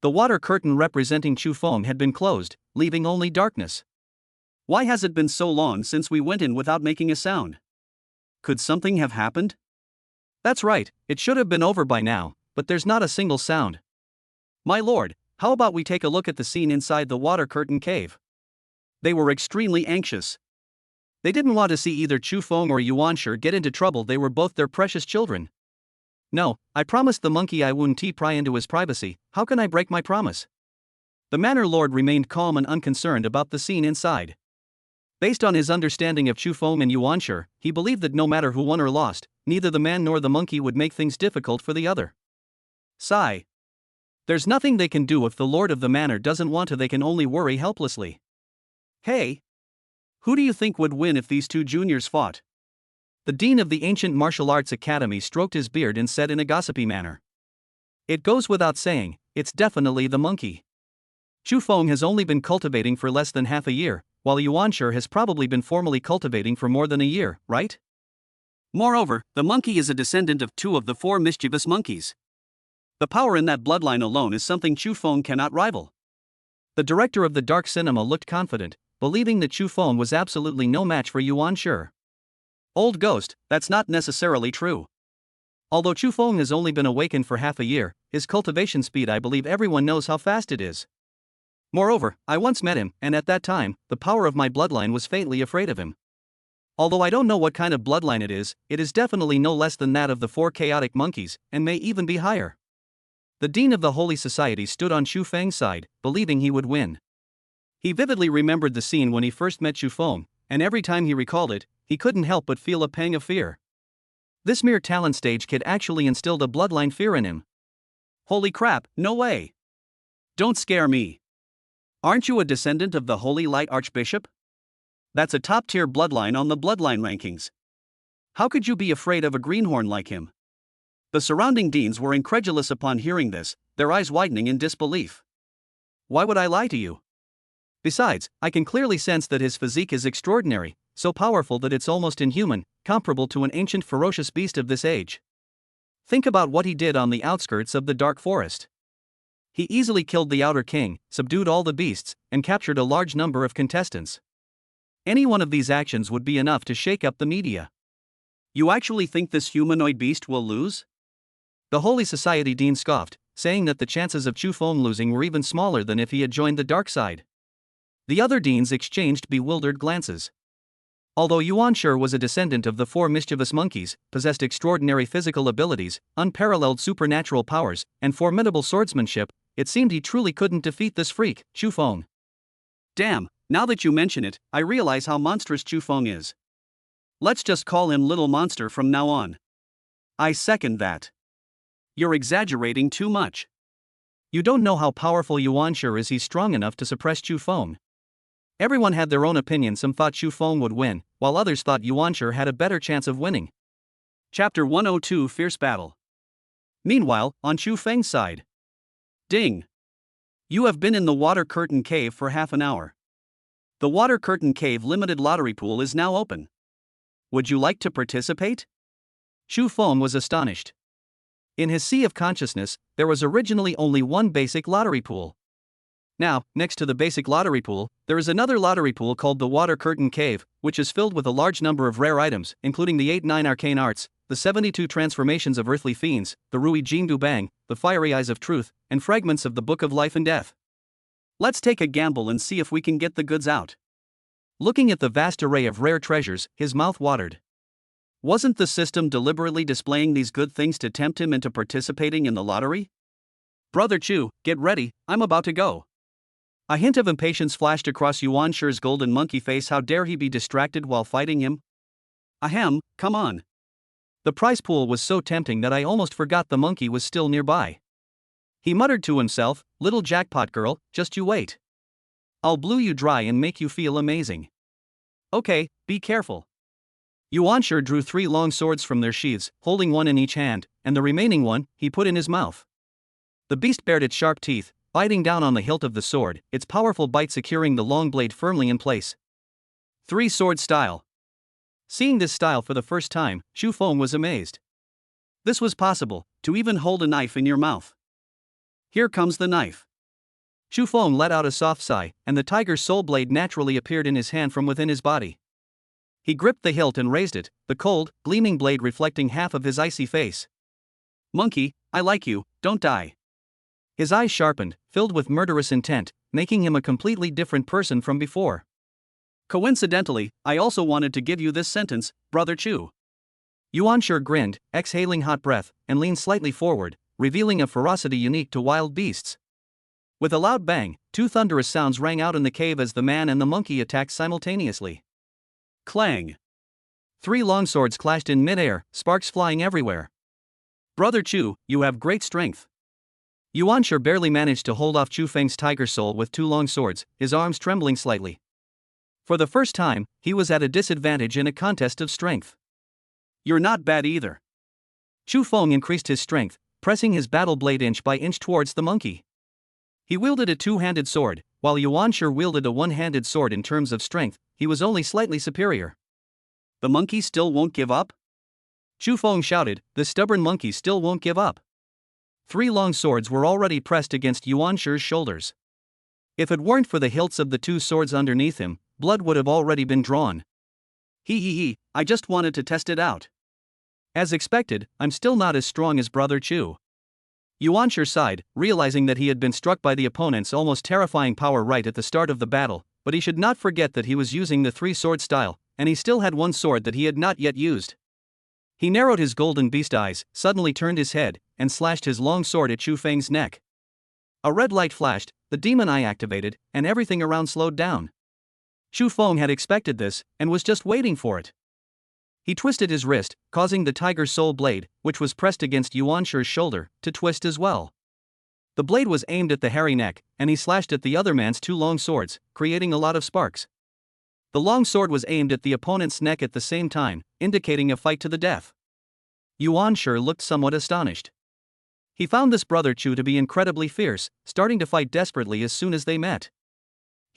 The water curtain representing Chu Feng had been closed, leaving only darkness. Why has it been so long since we went in without making a sound? Could something have happened? That's right, it should have been over by now, but there's not a single sound. My lord, how about we take a look at the scene inside the water curtain cave? They were extremely anxious. They didn't want to see either Chu Feng or Yuan Shi get into trouble. They were both their precious children. No, I promised the monkey I wouldn't pry into his privacy. How can I break my promise? The Manor Lord remained calm and unconcerned about the scene inside. Based on his understanding of Chu Feng and Yuan Shi, he believed that no matter who won or lost, neither the man nor the monkey would make things difficult for the other. Sigh. There's nothing they can do if the Lord of the Manor doesn't want to. They can only worry helplessly. Hey! Who do you think would win if these 2 juniors fought? The dean of the Ancient Martial Arts Academy stroked his beard and said in a gossipy manner. It goes without saying, it's definitely the monkey. Chu Feng has only been cultivating for less than half a year, while Yuan Shi has probably been formally cultivating for more than a year, right? Moreover, the monkey is a descendant of 2 of the 4 mischievous monkeys. The power in that bloodline alone is something Chu Feng cannot rival. The director of the Dark Cinema looked confident, believing that Chu Feng was absolutely no match for Yuan Shi. Old ghost, that's not necessarily true. Although Chu Feng has only been awakened for half a year, his cultivation speed, I believe everyone knows how fast it is. Moreover, I once met him, and at that time, the power of my bloodline was faintly afraid of him. Although I don't know what kind of bloodline it is definitely no less than that of the 4 chaotic monkeys, and may even be higher. The dean of the Holy Society stood on Chu Feng's side, believing he would win. He vividly remembered the scene when he first met Chu Feng, and every time he recalled it, he couldn't help but feel a pang of fear. This mere talent stage kid actually instilled a bloodline fear in him. Holy crap, no way! Don't scare me. Aren't you a descendant of the Holy Light Archbishop? That's a top-tier bloodline on the bloodline rankings. How could you be afraid of a greenhorn like him? The surrounding deans were incredulous upon hearing this, their eyes widening in disbelief. Why would I lie to you? Besides, I can clearly sense that his physique is extraordinary, so powerful that it's almost inhuman, comparable to an ancient ferocious beast of this age. Think about what he did on the outskirts of the dark forest. He easily killed the outer king, subdued all the beasts, and captured a large number of contestants. Any one of these actions would be enough to shake up the media. You actually think this humanoid beast will lose? The Holy Society Dean scoffed, saying that the chances of Chu Feng losing were even smaller than if he had joined the dark side. The other deans exchanged bewildered glances. Although Yuan Shi was a descendant of the four mischievous monkeys, possessed extraordinary physical abilities, unparalleled supernatural powers, and formidable swordsmanship, it seemed he truly couldn't defeat this freak, Chu Feng. Damn, now that you mention it, I realize how monstrous Chu Feng is. Let's just call him Little Monster from now on. I second that. You're exaggerating too much. You don't know how powerful Yuan Shi is. He's strong enough to suppress Chu Feng. Everyone had their own opinion. Some thought Chu Feng would win, while others thought Yuan Shi had a better chance of winning. Chapter 102 Fierce Battle. Meanwhile, on Chu Feng's side. Ding. You have been in the Water Curtain Cave for half an hour. The Water Curtain Cave limited lottery pool is now open. Would you like to participate? Chu Feng was astonished. In his sea of consciousness, there was originally only one basic lottery pool. Now, next to the basic lottery pool, there is another lottery pool called the Water Curtain Cave, which is filled with a large number of rare items, including the 8-9 arcane arts, the 72 transformations of earthly fiends, the Rui Jingdu Bang, the fiery eyes of truth, and fragments of the Book of Life and Death. Let's take a gamble and see if we can get the goods out. Looking at the vast array of rare treasures, his mouth watered. Wasn't the system deliberately displaying these good things to tempt him into participating in the lottery? Brother Chu, get ready, I'm about to go. A hint of impatience flashed across Yuan Shi's golden monkey face. How dare he be distracted while fighting him? Ahem, come on. The prize pool was so tempting that I almost forgot the monkey was still nearby. He muttered to himself, "Little jackpot girl, just you wait. I'll blew you dry and make you feel amazing." Okay, be careful. Yuan Shi drew 3 long swords from their sheaths, holding one in each hand, and the remaining one he put in his mouth. The beast bared its sharp teeth, biting down on the hilt of the sword, its powerful bite securing the long blade firmly in place. 3-sword style. Seeing this style for the first time, Chu Feng was amazed. This was possible, to even hold a knife in your mouth. Here comes the knife. Chu Feng let out a soft sigh, and the tiger's soul blade naturally appeared in his hand from within his body. He gripped the hilt and raised it, the cold, gleaming blade reflecting half of his icy face. Monkey, I like you, don't die. His eyes sharpened, filled with murderous intent, making him a completely different person from before. Coincidentally, I also wanted to give you this sentence, Brother Chu. Yuan Shi grinned, exhaling hot breath, and leaned slightly forward, revealing a ferocity unique to wild beasts. With a loud bang, 2 thunderous sounds rang out in the cave as the man and the monkey attacked simultaneously. Clang. 3 long swords clashed in midair, sparks flying everywhere. Brother Chu, you have great strength. Yuan Shi barely managed to hold off Chu Feng's tiger soul with 2 long swords, his arms trembling slightly. For the first time, he was at a disadvantage in a contest of strength. You're not bad either. Chu Feng increased his strength, pressing his battle blade inch by inch towards the monkey. He wielded a 2-handed sword, while Yuan Shi wielded a 1-handed sword. In terms of strength, he was only slightly superior. The monkey still won't give up? Chu Feng shouted, "The stubborn monkey still won't give up." 3 long swords were already pressed against Yuan Shi's shoulders. If it weren't for the hilts of the 2 swords underneath him, blood would have already been drawn. I just wanted to test it out. As expected, I'm still not as strong as Brother Chu. Yuan Shi sighed, realizing that he had been struck by the opponent's almost terrifying power right at the start of the battle, but he should not forget that he was using the 3-sword style, and he still had 1 sword that he had not yet used. He narrowed his golden beast eyes, suddenly turned his head, and slashed his long sword at Chu Feng's neck. A red light flashed, the demon eye activated, and everything around slowed down. Chu Feng had expected this, and was just waiting for it. He twisted his wrist, causing the tiger's soul blade, which was pressed against Yuan Shi's shoulder, to twist as well. The blade was aimed at the hairy neck, and he slashed at the other man's 2 long swords, creating a lot of sparks. The long sword was aimed at the opponent's neck at the same time, indicating a fight to the death. Yuan Shi looked somewhat astonished. He found this Brother Chu to be incredibly fierce, starting to fight desperately as soon as they met.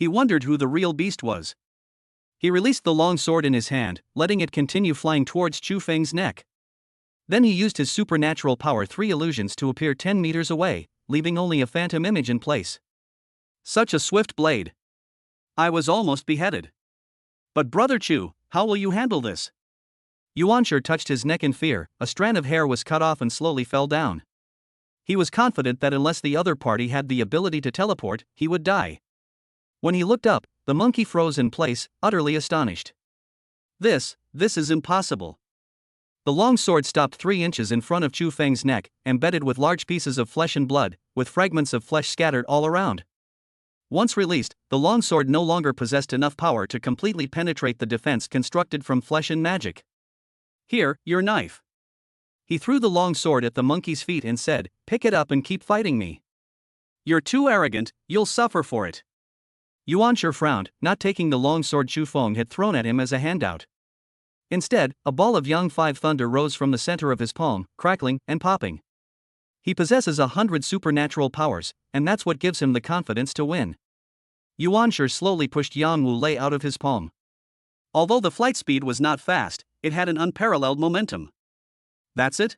He wondered who the real beast was. He released the long sword in his hand, letting it continue flying towards Chu Feng's neck. Then he used his supernatural power 3 illusions to appear 10 meters away, leaving only a phantom image in place. Such a swift blade. I was almost beheaded. But Brother Chu, how will you handle this? Yuanshi touched his neck in fear. A strand of hair was cut off and slowly fell down. He was confident that unless the other party had the ability to teleport, he would die. When he looked up, the monkey froze in place, utterly astonished. This is impossible. The long sword stopped 3 inches in front of Chu Feng's neck, embedded with large pieces of flesh and blood, with fragments of flesh scattered all around. Once released, the long sword no longer possessed enough power to completely penetrate the defense constructed from flesh and magic. Here, your knife. He threw the long sword at the monkey's feet and said, "Pick it up and keep fighting me. You're too arrogant, you'll suffer for it." Yuanshi frowned, not taking the long sword Chu Feng had thrown at him as a handout. Instead, a ball of Yang 5 thunder rose from the center of his palm, crackling and popping. He possesses 100 supernatural powers, and that's what gives him the confidence to win. Yuanshi slowly pushed Yang Wulei out of his palm. Although the flight speed was not fast, it had an unparalleled momentum. That's it?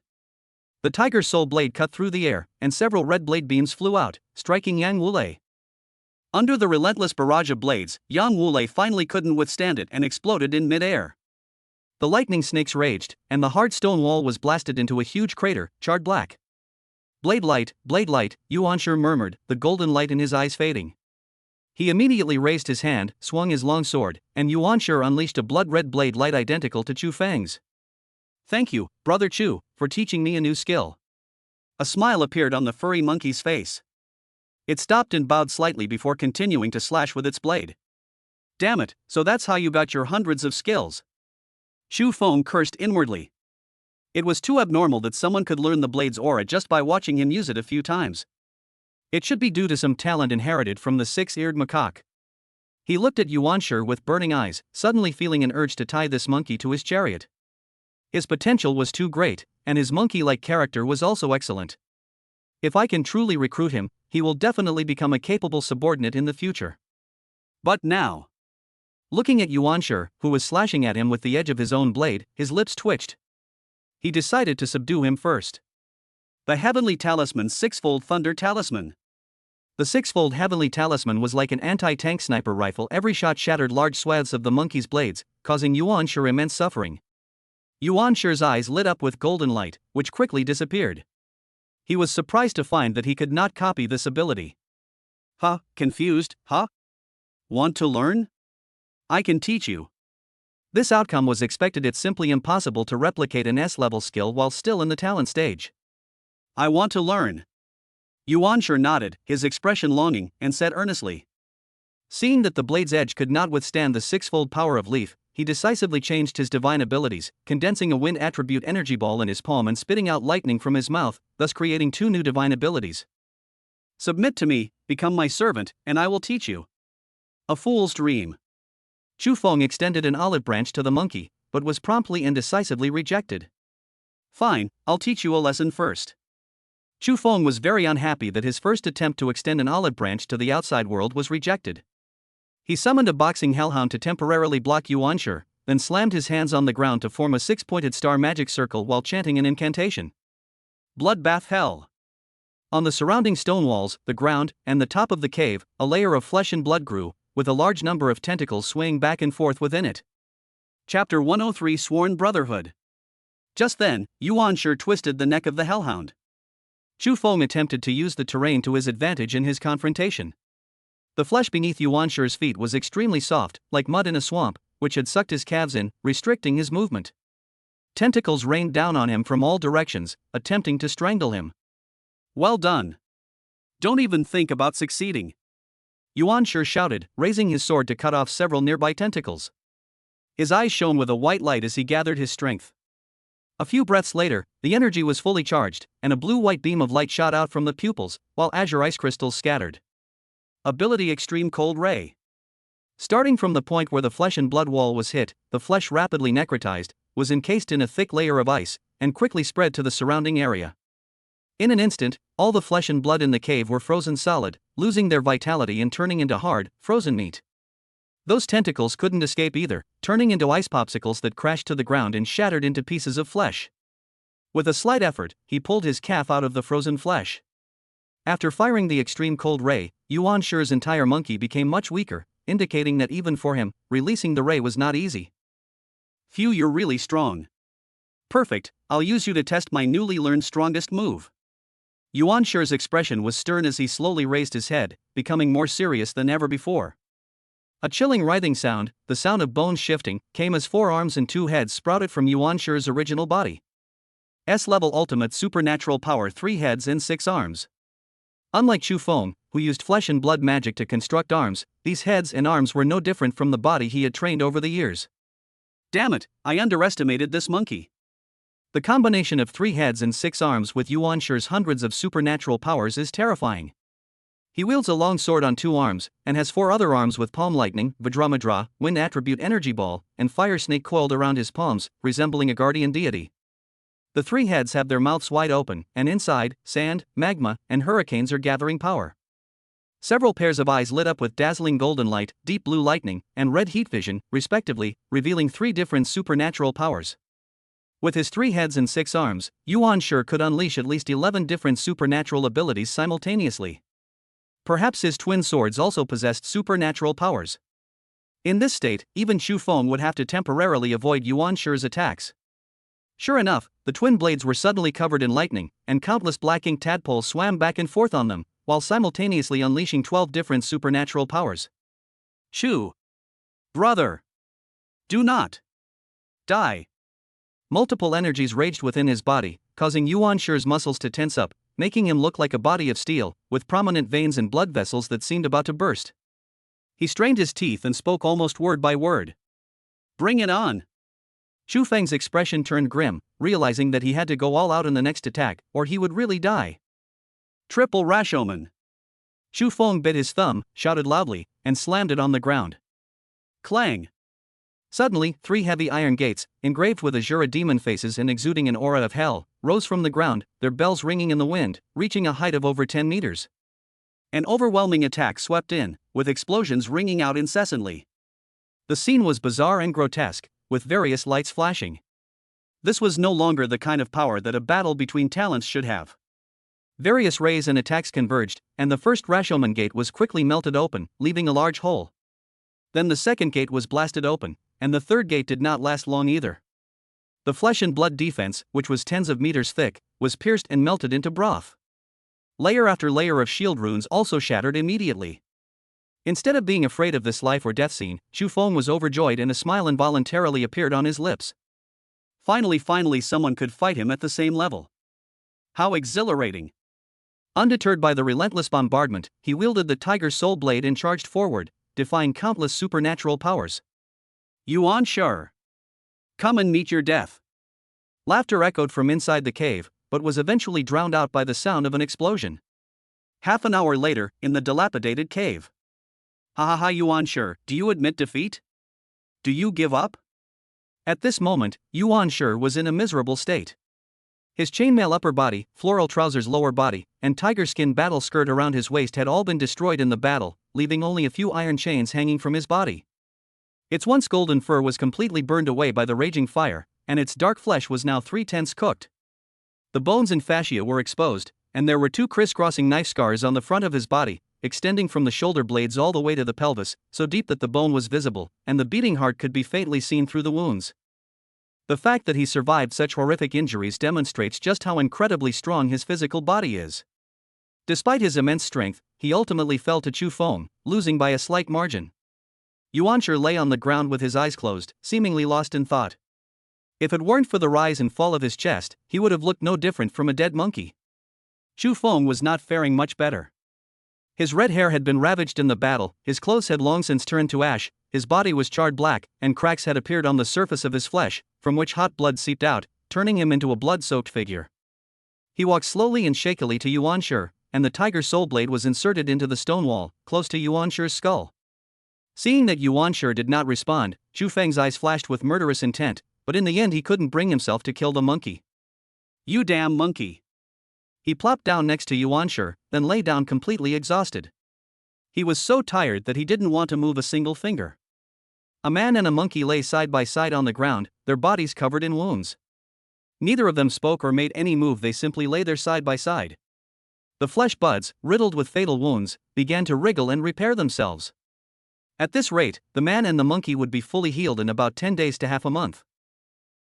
The tiger soul blade cut through the air, and several red blade beams flew out, striking Yang Wulei. Under the relentless barrage of blades, Yang Wulei finally couldn't withstand it and exploded in mid-air. The lightning snakes raged, and the hard stone wall was blasted into a huge crater, charred black. Blade light, Yuanshi murmured, the golden light in his eyes fading. He immediately raised his hand, swung his long sword, and Yuanshi unleashed a blood-red blade light identical to Chu Feng's. "Thank you, Brother Chu, for teaching me a new skill." A smile appeared on the furry monkey's face. It stopped and bowed slightly before continuing to slash with its blade. "Damn it, so that's how you got your hundreds of skills." Chu Feng cursed inwardly. It was too abnormal that someone could learn the blade's aura just by watching him use it a few times. It should be due to some talent inherited from the 6-eared macaque. He looked at Yuanshi with burning eyes, suddenly feeling an urge to tie this monkey to his chariot. His potential was too great, and his monkey-like character was also excellent. If I can truly recruit him, he will definitely become a capable subordinate in the future. But now, looking at Yuanshi, who was slashing at him with the edge of his own blade, his lips twitched. He decided to subdue him first. The Heavenly Talisman's 6-fold Thunder Talisman. The 6-fold Heavenly Talisman was like an anti-tank sniper rifle. Every shot shattered large swaths of the monkey's blades, causing Yuanshi immense suffering. Yuanshi's eyes lit up with golden light, which quickly disappeared. He was surprised to find that he could not copy this ability. "Huh, confused, huh? Want to learn? I can teach you." This outcome was expected. It's simply impossible to replicate an S-level skill while still in the talent stage. "I want to learn." Yuanshi nodded, his expression longing, and said earnestly. Seeing that the blade's edge could not withstand the 6-fold power of Leaf, he decisively changed his divine abilities, condensing a wind attribute energy ball in his palm and spitting out lightning from his mouth, thus creating 2 new divine abilities. "Submit to me, become my servant, and I will teach you." A fool's dream. Chu Feng extended an olive branch to the monkey, but was promptly and decisively rejected. "Fine, I'll teach you a lesson first." Chu Feng was very unhappy that his first attempt to extend an olive branch to the outside world was rejected. He summoned a boxing hellhound to temporarily block Yuanshi, then slammed his hands on the ground to form a 6-pointed star magic circle while chanting an incantation. Bloodbath Hell. On the surrounding stone walls, the ground, and the top of the cave, a layer of flesh and blood grew, with a large number of tentacles swaying back and forth within it. Chapter 103 Sworn Brotherhood. Just then, Yuanshi twisted the neck of the hellhound. Chu Feng attempted to use the terrain to his advantage in his confrontation. The flesh beneath Yuanshi's feet was extremely soft, like mud in a swamp, which had sucked his calves in, restricting his movement. Tentacles rained down on him from all directions, attempting to strangle him. "Well done. Don't even think about succeeding," Yuanshi shouted, raising his sword to cut off several nearby tentacles. His eyes shone with a white light as he gathered his strength. A few breaths later, the energy was fully charged, and a blue-white beam of light shot out from the pupils, while azure ice crystals scattered. Ability Extreme Cold Ray. Starting from the point where the flesh and blood wall was hit, the flesh rapidly necrotized, was encased in a thick layer of ice, and quickly spread to the surrounding area. In an instant, all the flesh and blood in the cave were frozen solid, losing their vitality and turning into hard, frozen meat. Those tentacles couldn't escape either, turning into ice popsicles that crashed to the ground and shattered into pieces of flesh. With a slight effort, he pulled his calf out of the frozen flesh. After firing the extreme cold ray, Yuan Shi's entire monkey became much weaker, indicating that even for him, releasing the ray was not easy. Phew, you're really strong. Perfect, I'll use you to test my newly learned strongest move. Yuan Shi's expression was stern as he slowly raised his head, becoming more serious than ever before. A chilling writhing sound, the sound of bones shifting, came as 4 arms and 2 heads sprouted from Yuan Shi's original body. S-level ultimate supernatural power, 3 heads and 6 arms. Unlike Chu Feng, who used flesh and blood magic to construct arms, these heads and arms were no different from the body he had trained over the years. Damn it, I underestimated this monkey. The combination of 3 heads and 6 arms with Yuan Shi's hundreds of supernatural powers is terrifying. He wields a long sword on 2 arms, and has 4 other arms with palm lightning, Vajramadra, wind attribute energy ball, and fire snake coiled around his palms, resembling a guardian deity. The 3 heads have their mouths wide open, and inside, sand, magma, and hurricanes are gathering power. Several pairs of eyes lit up with dazzling golden light, deep blue lightning, and red heat vision, respectively, revealing 3 different supernatural powers. With his 3 heads and 6 arms, Yuan Shi could unleash at least 11 different supernatural abilities simultaneously. Perhaps his twin swords also possessed supernatural powers. In this state, even Chu Feng would have to temporarily avoid Yuan Shi's attacks. Sure enough, the twin blades were suddenly covered in lightning, and countless black ink tadpoles swam back and forth on them, while simultaneously unleashing 12 different supernatural powers. Chu! Brother! Do not! Die! Multiple energies raged within his body, causing Yuan Shi's muscles to tense up, making him look like a body of steel, with prominent veins and blood vessels that seemed about to burst. He strained his teeth and spoke almost word by word. Bring it on! Chu Feng's expression turned grim, realizing that he had to go all out in the next attack, or he would really die. Triple Rashomon! Chu Feng bit his thumb, shouted loudly, and slammed it on the ground. Clang! Suddenly, 3 heavy iron gates, engraved with Azura demon faces and exuding an aura of hell, rose from the ground, their bells ringing in the wind, reaching a height of over 10 meters. An overwhelming attack swept in, with explosions ringing out incessantly. The scene was bizarre and grotesque, with various lights flashing. This was no longer the kind of power that a battle between talents should have. Various rays and attacks converged, and the first Rashomon gate was quickly melted open, leaving a large hole. Then the second gate was blasted open, and the third gate did not last long either. The flesh and blood defense, which was tens of meters thick, was pierced and melted into broth. Layer after layer of shield runes also shattered immediately. Instead of being afraid of this life or death scene, Chu Feng was overjoyed and a smile involuntarily appeared on his lips. Finally someone could fight him at the same level. How exhilarating! Undeterred by the relentless bombardment, he wielded the Tiger Soul Blade and charged forward, defying countless supernatural powers. Yuan Shi! Come and meet your death! Laughter echoed from inside the cave, but was eventually drowned out by the sound of an explosion. Half an hour later, in the dilapidated cave. Ha ha ha, Yuan Shi, do you admit defeat? Do you give up? At this moment, Yuan Shi was in a miserable state. His chainmail upper body, floral trousers lower body, and tiger skin battle skirt around his waist had all been destroyed in the battle, leaving only a few iron chains hanging from his body. Its once golden fur was completely burned away by the raging fire, and its dark flesh was now 3/10 cooked. The bones and fascia were exposed, and there were 2 crisscrossing knife scars on the front of his body, extending from the shoulder blades all the way to the pelvis, so deep that the bone was visible, and the beating heart could be faintly seen through the wounds. The fact that he survived such horrific injuries demonstrates just how incredibly strong his physical body is. Despite his immense strength, he ultimately fell to Chu Feng, losing by a slight margin. Yuan Shi lay on the ground with his eyes closed, seemingly lost in thought. If it weren't for the rise and fall of his chest, he would have looked no different from a dead monkey. Chu Feng was not faring much better. His red hair had been ravaged in the battle, his clothes had long since turned to ash, his body was charred black, and cracks had appeared on the surface of his flesh, from which hot blood seeped out, turning him into a blood-soaked figure. He walked slowly and shakily to Yuan Shi, and the tiger soul blade was inserted into the stone wall, close to Yuan Shi's skull. Seeing that Yuan Shi did not respond, Chu Feng's eyes flashed with murderous intent, but in the end he couldn't bring himself to kill the monkey. You damn monkey! He plopped down next to Yuanshi, then lay down completely exhausted. He was so tired that he didn't want to move a single finger. A man and a monkey lay side by side on the ground, their bodies covered in wounds. Neither of them spoke or made any move, they simply lay there side by side. The flesh buds, riddled with fatal wounds, began to wriggle and repair themselves. At this rate, the man and the monkey would be fully healed in about 10 days to half a month.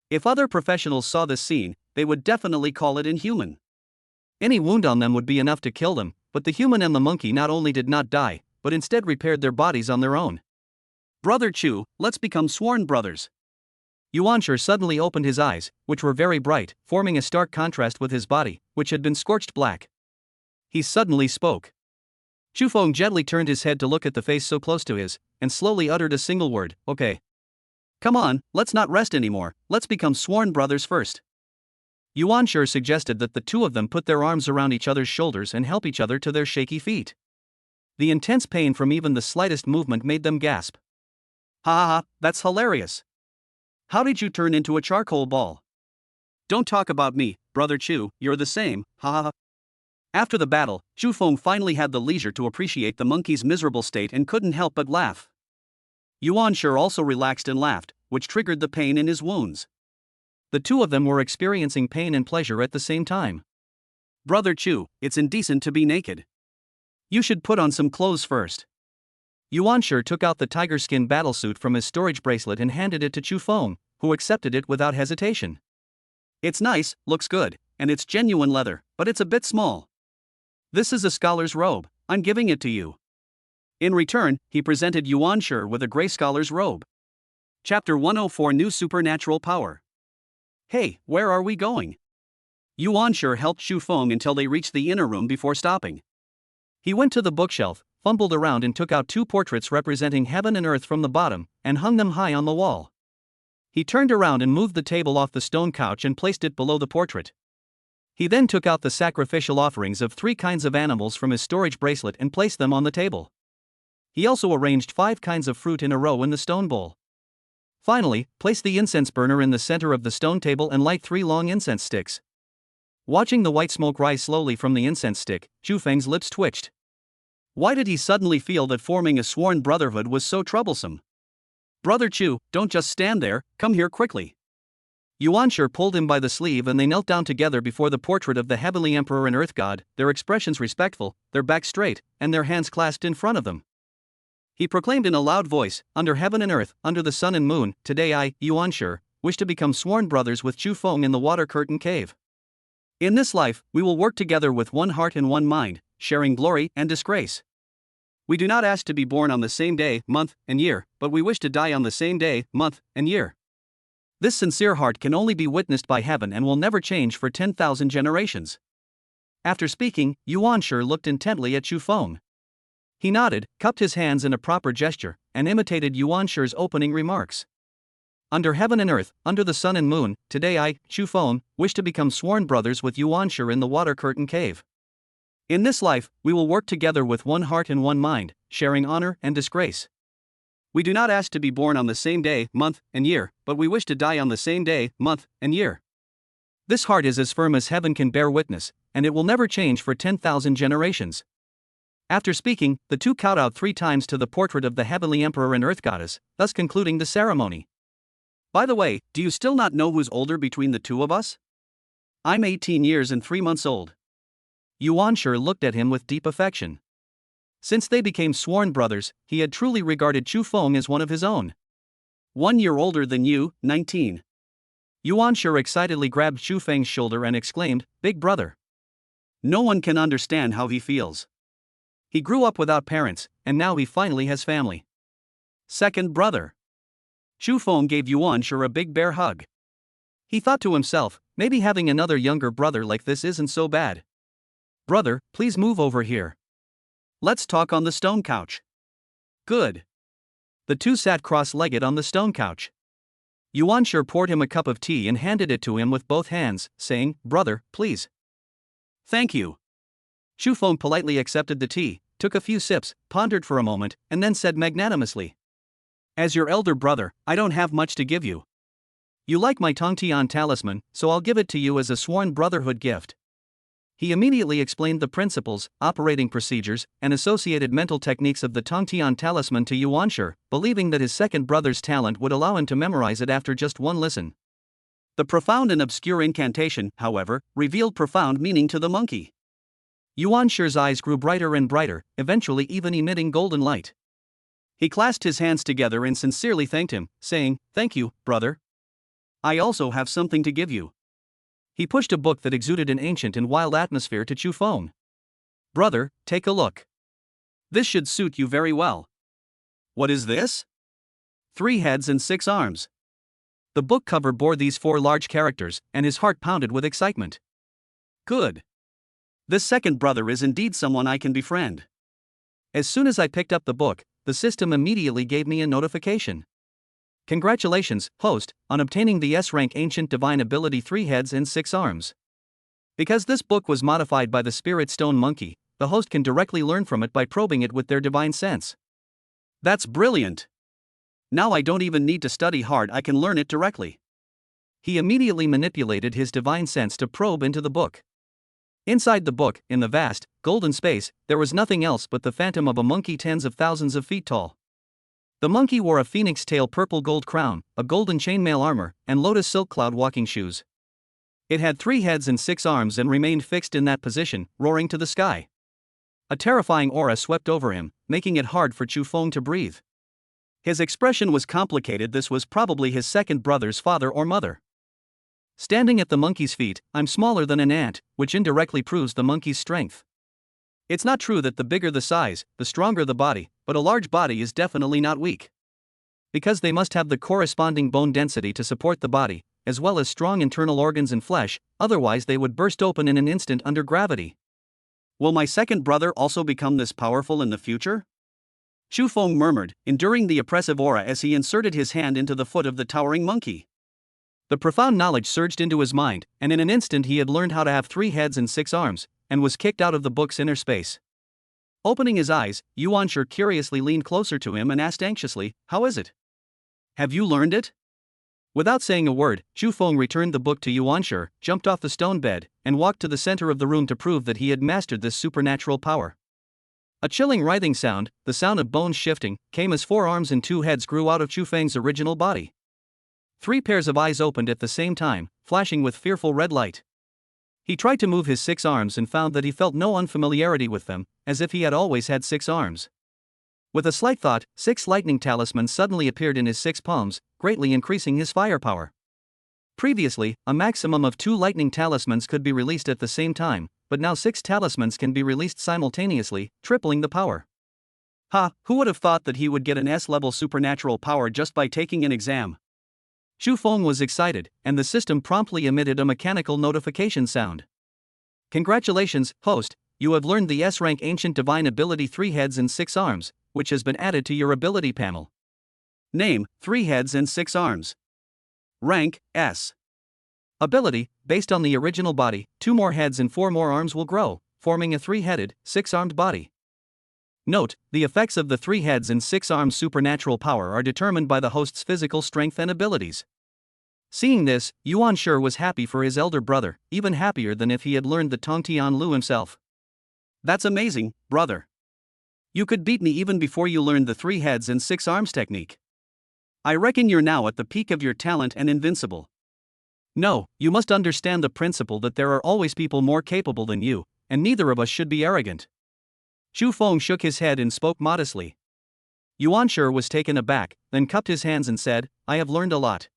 If other professionals saw this scene, they would definitely call it inhuman. Any wound on them would be enough to kill them, but the human and the monkey not only did not die, but instead repaired their bodies on their own. Brother Chu, let's become sworn brothers. Yuanshi suddenly opened his eyes, which were very bright, forming a stark contrast with his body, which had been scorched black. He suddenly spoke. Chufeng gently turned his head to look at the face so close to his, and slowly uttered a single word, okay. Come on, let's not rest anymore, let's become sworn brothers first. Yuanshi suggested that the two of them put their arms around each other's shoulders and help each other to their shaky feet. The intense pain from even the slightest movement made them gasp. Ha ha ha, that's hilarious. How did you turn into a charcoal ball? Don't talk about me, Brother Chu, you're the same, ha ha ha. After the battle, Chufeng finally had the leisure to appreciate the monkey's miserable state and couldn't help but laugh. Yuanshi also relaxed and laughed, which triggered the pain in his wounds. The two of them were experiencing pain and pleasure at the same time. Brother Chu, it's indecent to be naked. You should put on some clothes first. Yuanshi took out the tiger skin battlesuit from his storage bracelet and handed it to Chufeng, who accepted it without hesitation. It's nice, looks good, and it's genuine leather, but it's a bit small. This is a scholar's robe, I'm giving it to you. In return, he presented Yuanshi with a gray scholar's robe. Chapter 104 New Supernatural Power. Hey, where are we going? Yuanshi helped Chufeng until they reached the inner room before stopping. He went to the bookshelf, fumbled around and took out two portraits representing heaven and earth from the bottom, and hung them high on the wall. He turned around and moved the table off the stone couch and placed it below the portrait. He then took out the sacrificial offerings of 3 kinds of animals from his storage bracelet and placed them on the table. He also arranged 5 kinds of fruit in a row in the stone bowl. Finally, place the incense burner in the center of the stone table and light 3 long incense sticks. Watching the white smoke rise slowly from the incense stick, Chufeng's lips twitched. Why did he suddenly feel that forming a sworn brotherhood was so troublesome? Brother Chu, don't just stand there, come here quickly. Yuanshi pulled him by the sleeve and they knelt down together before the portrait of the heavenly emperor and earth god, their expressions respectful, their backs straight, and their hands clasped in front of them. He proclaimed in a loud voice, under heaven and earth, under the sun and moon, today I, Yuanshi, wish to become sworn brothers with Chufeng in the water curtain cave. In this life, we will work together with one heart and one mind, sharing glory and disgrace. We do not ask to be born on the same day, month, and year, but we wish to die on the same day, month, and year. This sincere heart can only be witnessed by heaven and will never change for 10,000 generations. After speaking, Yuanshi looked intently at Chufeng. He nodded, cupped his hands in a proper gesture, and imitated Yuanshi's opening remarks. Under heaven and earth, under the sun and moon, today I, Chufeng, wish to become sworn brothers with Yuanshi in the water curtain cave. In this life, we will work together with one heart and one mind, sharing honor and disgrace. We do not ask to be born on the same day, month, and year, but we wish to die on the same day, month, and year. This heart is as firm as heaven can bear witness, and it will never change for 10,000 generations. After speaking, the two kowtowed 3 times to the portrait of the heavenly emperor and earth goddess, thus concluding the ceremony. By the way, do you still not know who's older between the two of us? I'm 18 years and 3 months old. Yuanshi looked at him with deep affection. Since they became sworn brothers, he had truly regarded Chufeng as one of his own. 1 year older than you, 19. Yuanshi excitedly grabbed Chufeng's shoulder and exclaimed, Big brother. No one can understand how he feels. He grew up without parents, and now he finally has family. Second brother. Chufeng gave Yuanshi a big bear hug. He thought to himself, maybe having another younger brother like this isn't so bad. Brother, please move over here. Let's talk on the stone couch. Good. The two sat cross-legged on the stone couch. Yuanshi poured him a cup of tea and handed it to him with both hands, saying, Brother, please. Thank you. Chufeng politely accepted the tea, took a few sips, pondered for a moment, and then said magnanimously, As your elder brother, I don't have much to give you. You like my Tongtian talisman, so I'll give it to you as a sworn brotherhood gift. He immediately explained the principles, operating procedures, and associated mental techniques of the Tongtian talisman to Yuanshi, believing that his second brother's talent would allow him to memorize it after just one listen. The profound and obscure incantation, however, revealed profound meaning to the monkey. Yuanshi's eyes grew brighter and brighter, eventually even emitting golden light. He clasped his hands together and sincerely thanked him, saying, "Thank you, brother. I also have something to give you." He pushed a book that exuded an ancient and wild atmosphere to Chu Feng. "Brother, take a look. This should suit you very well." "What is this?" "3 heads and 6 arms." The book cover bore these 4 large characters, and his heart pounded with excitement. "Good. This second brother is indeed someone I can befriend." As soon as I picked up the book, the system immediately gave me a notification. "Congratulations, host, on obtaining the S-rank Ancient Divine Ability 3 heads and 6 arms. Because this book was modified by the Spirit Stone Monkey, the host can directly learn from it by probing it with their divine sense." "That's brilliant. Now I don't even need to study hard, I can learn it directly." He immediately manipulated his divine sense to probe into the book. Inside the book, in the vast, golden space, there was nothing else but the phantom of a monkey tens of thousands of feet tall. The monkey wore a phoenix tail purple gold crown, a golden chainmail armor, and lotus silk cloud walking shoes. It had 3 heads and 6 arms and remained fixed in that position, roaring to the sky. A terrifying aura swept over him, making it hard for Chu Feng to breathe. His expression was complicated. This was probably his second brother's father or mother. Standing at the monkey's feet, I'm smaller than an ant, which indirectly proves the monkey's strength. It's not true that the bigger the size, the stronger the body, but a large body is definitely not weak. Because they must have the corresponding bone density to support the body, as well as strong internal organs and flesh, otherwise they would burst open in an instant under gravity. "Will my second brother also become this powerful in the future?" Chu Feng murmured, enduring the oppressive aura as he inserted his hand into the foot of the towering monkey. The profound knowledge surged into his mind, and in an instant he had learned how to have 3 heads and 6 arms, and was kicked out of the book's inner space. Opening his eyes, Yuanshi curiously leaned closer to him and asked anxiously, "How is it? "Have you learned it?" Without saying a word, Chu Feng returned the book to Yuanshi, jumped off the stone bed, and walked to the center of the room to prove that he had mastered this supernatural power. A chilling writhing sound, the sound of bones shifting, came as 4 arms and 2 heads grew out of Chu Feng's original body. 3 pairs of eyes opened at the same time, flashing with fearful red light. He tried to move his 6 arms and found that he felt no unfamiliarity with them, as if he had always had 6 arms. With a slight thought, 6 lightning talismans suddenly appeared in his 6 palms, greatly increasing his firepower. Previously, a maximum of 2 lightning talismans could be released at the same time, but now 6 talismans can be released simultaneously, tripling the power. Who would have thought that he would get an S-level supernatural power just by taking an exam? Chu Feng was excited, and the system promptly emitted a mechanical notification sound. "Congratulations, host, you have learned the S-rank Ancient Divine Ability 3 heads and 6 arms, which has been added to your ability panel." Name, 3 heads and 6 arms. Rank, S. Ability, based on the original body, 2 more heads and 4 more arms will grow, forming a 3-headed, 6-armed body. Note, the effects of the 3 heads and 6 arms supernatural power are determined by the host's physical strength and abilities. Seeing this, Yuanshi was happy for his elder brother, even happier than if he had learned the Tongtian Lu himself. "That's amazing, brother. You could beat me even before you learned the 3 heads and 6 arms technique. I reckon you're now at the peak of your talent and invincible." "No, you must understand the principle that there are always people more capable than you, and neither of us should be arrogant." Chu Feng shook his head and spoke modestly. Yuanshi was taken aback, then cupped his hands and said, "I have learned a lot."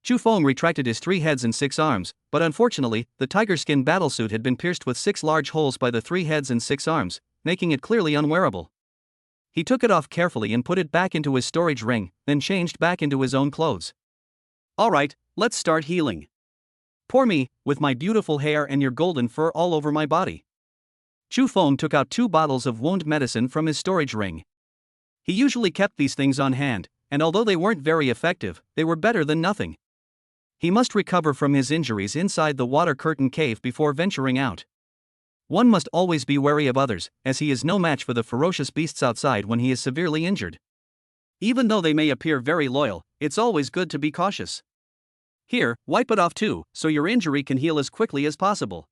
Chu Feng retracted his 3 heads and 6 arms, but unfortunately, the tiger skin battlesuit had been pierced with 6 large holes by the 3 heads and 6 arms, making it clearly unwearable. He took it off carefully and put it back into his storage ring, then changed back into his own clothes. "All right, let's start healing. Pour me, with my beautiful hair and your golden fur all over my body." Chu Feng took out 2 bottles of wound medicine from his storage ring. He usually kept these things on hand, and although they weren't very effective, they were better than nothing. He must recover from his injuries inside the water curtain cave before venturing out. One must always be wary of others, as he is no match for the ferocious beasts outside when he is severely injured. Even though they may appear very loyal, it's always good to be cautious. Here, wipe it off too, so your injury can heal as quickly as possible.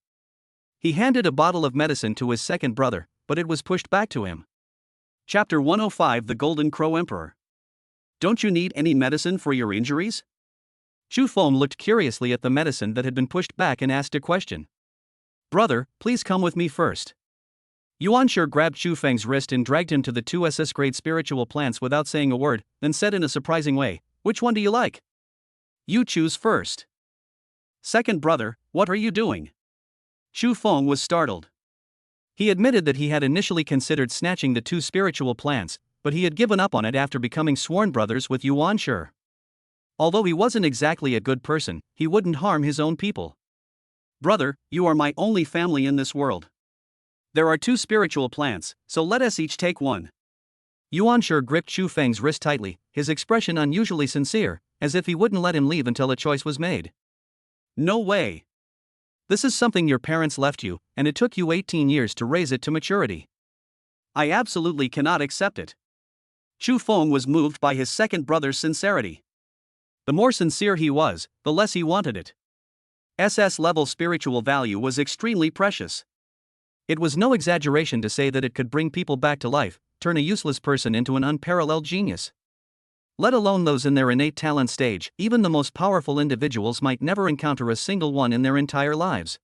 He handed a bottle of medicine to his second brother, but it was pushed back to him. Chapter 105 The Golden Crow Emperor. Don't you need any medicine for your injuries? Chu Feng looked curiously at the medicine that had been pushed back and asked a question. Brother, please come with me first. Yuan Shi grabbed Chu Feng's wrist and dragged him to the two SS-grade spiritual plants without saying a word, then said in a surprising way, "Which one do you like? You choose first." Second brother, what are you doing? Chu Feng was startled. He admitted that he had initially considered snatching the two spiritual plants, but he had given up on it after becoming sworn brothers with Yuan Shi. Although he wasn't exactly a good person, he wouldn't harm his own people. Brother, you are my only family in this world. There are two spiritual plants, so let us each take one. Yuan Shi gripped Chu Feng's wrist tightly, his expression unusually sincere, as if he wouldn't let him leave until a choice was made. No way. This is something your parents left you, and it took you 18 years to raise it to maturity. I absolutely cannot accept it. Chu Feng was moved by his second brother's sincerity. The more sincere he was, the less he wanted it. SS-level spiritual value was extremely precious. It was no exaggeration to say that it could bring people back to life, turn a useless person into an unparalleled genius. Let alone those in their innate talent stage, even the most powerful individuals might never encounter a single one in their entire lives.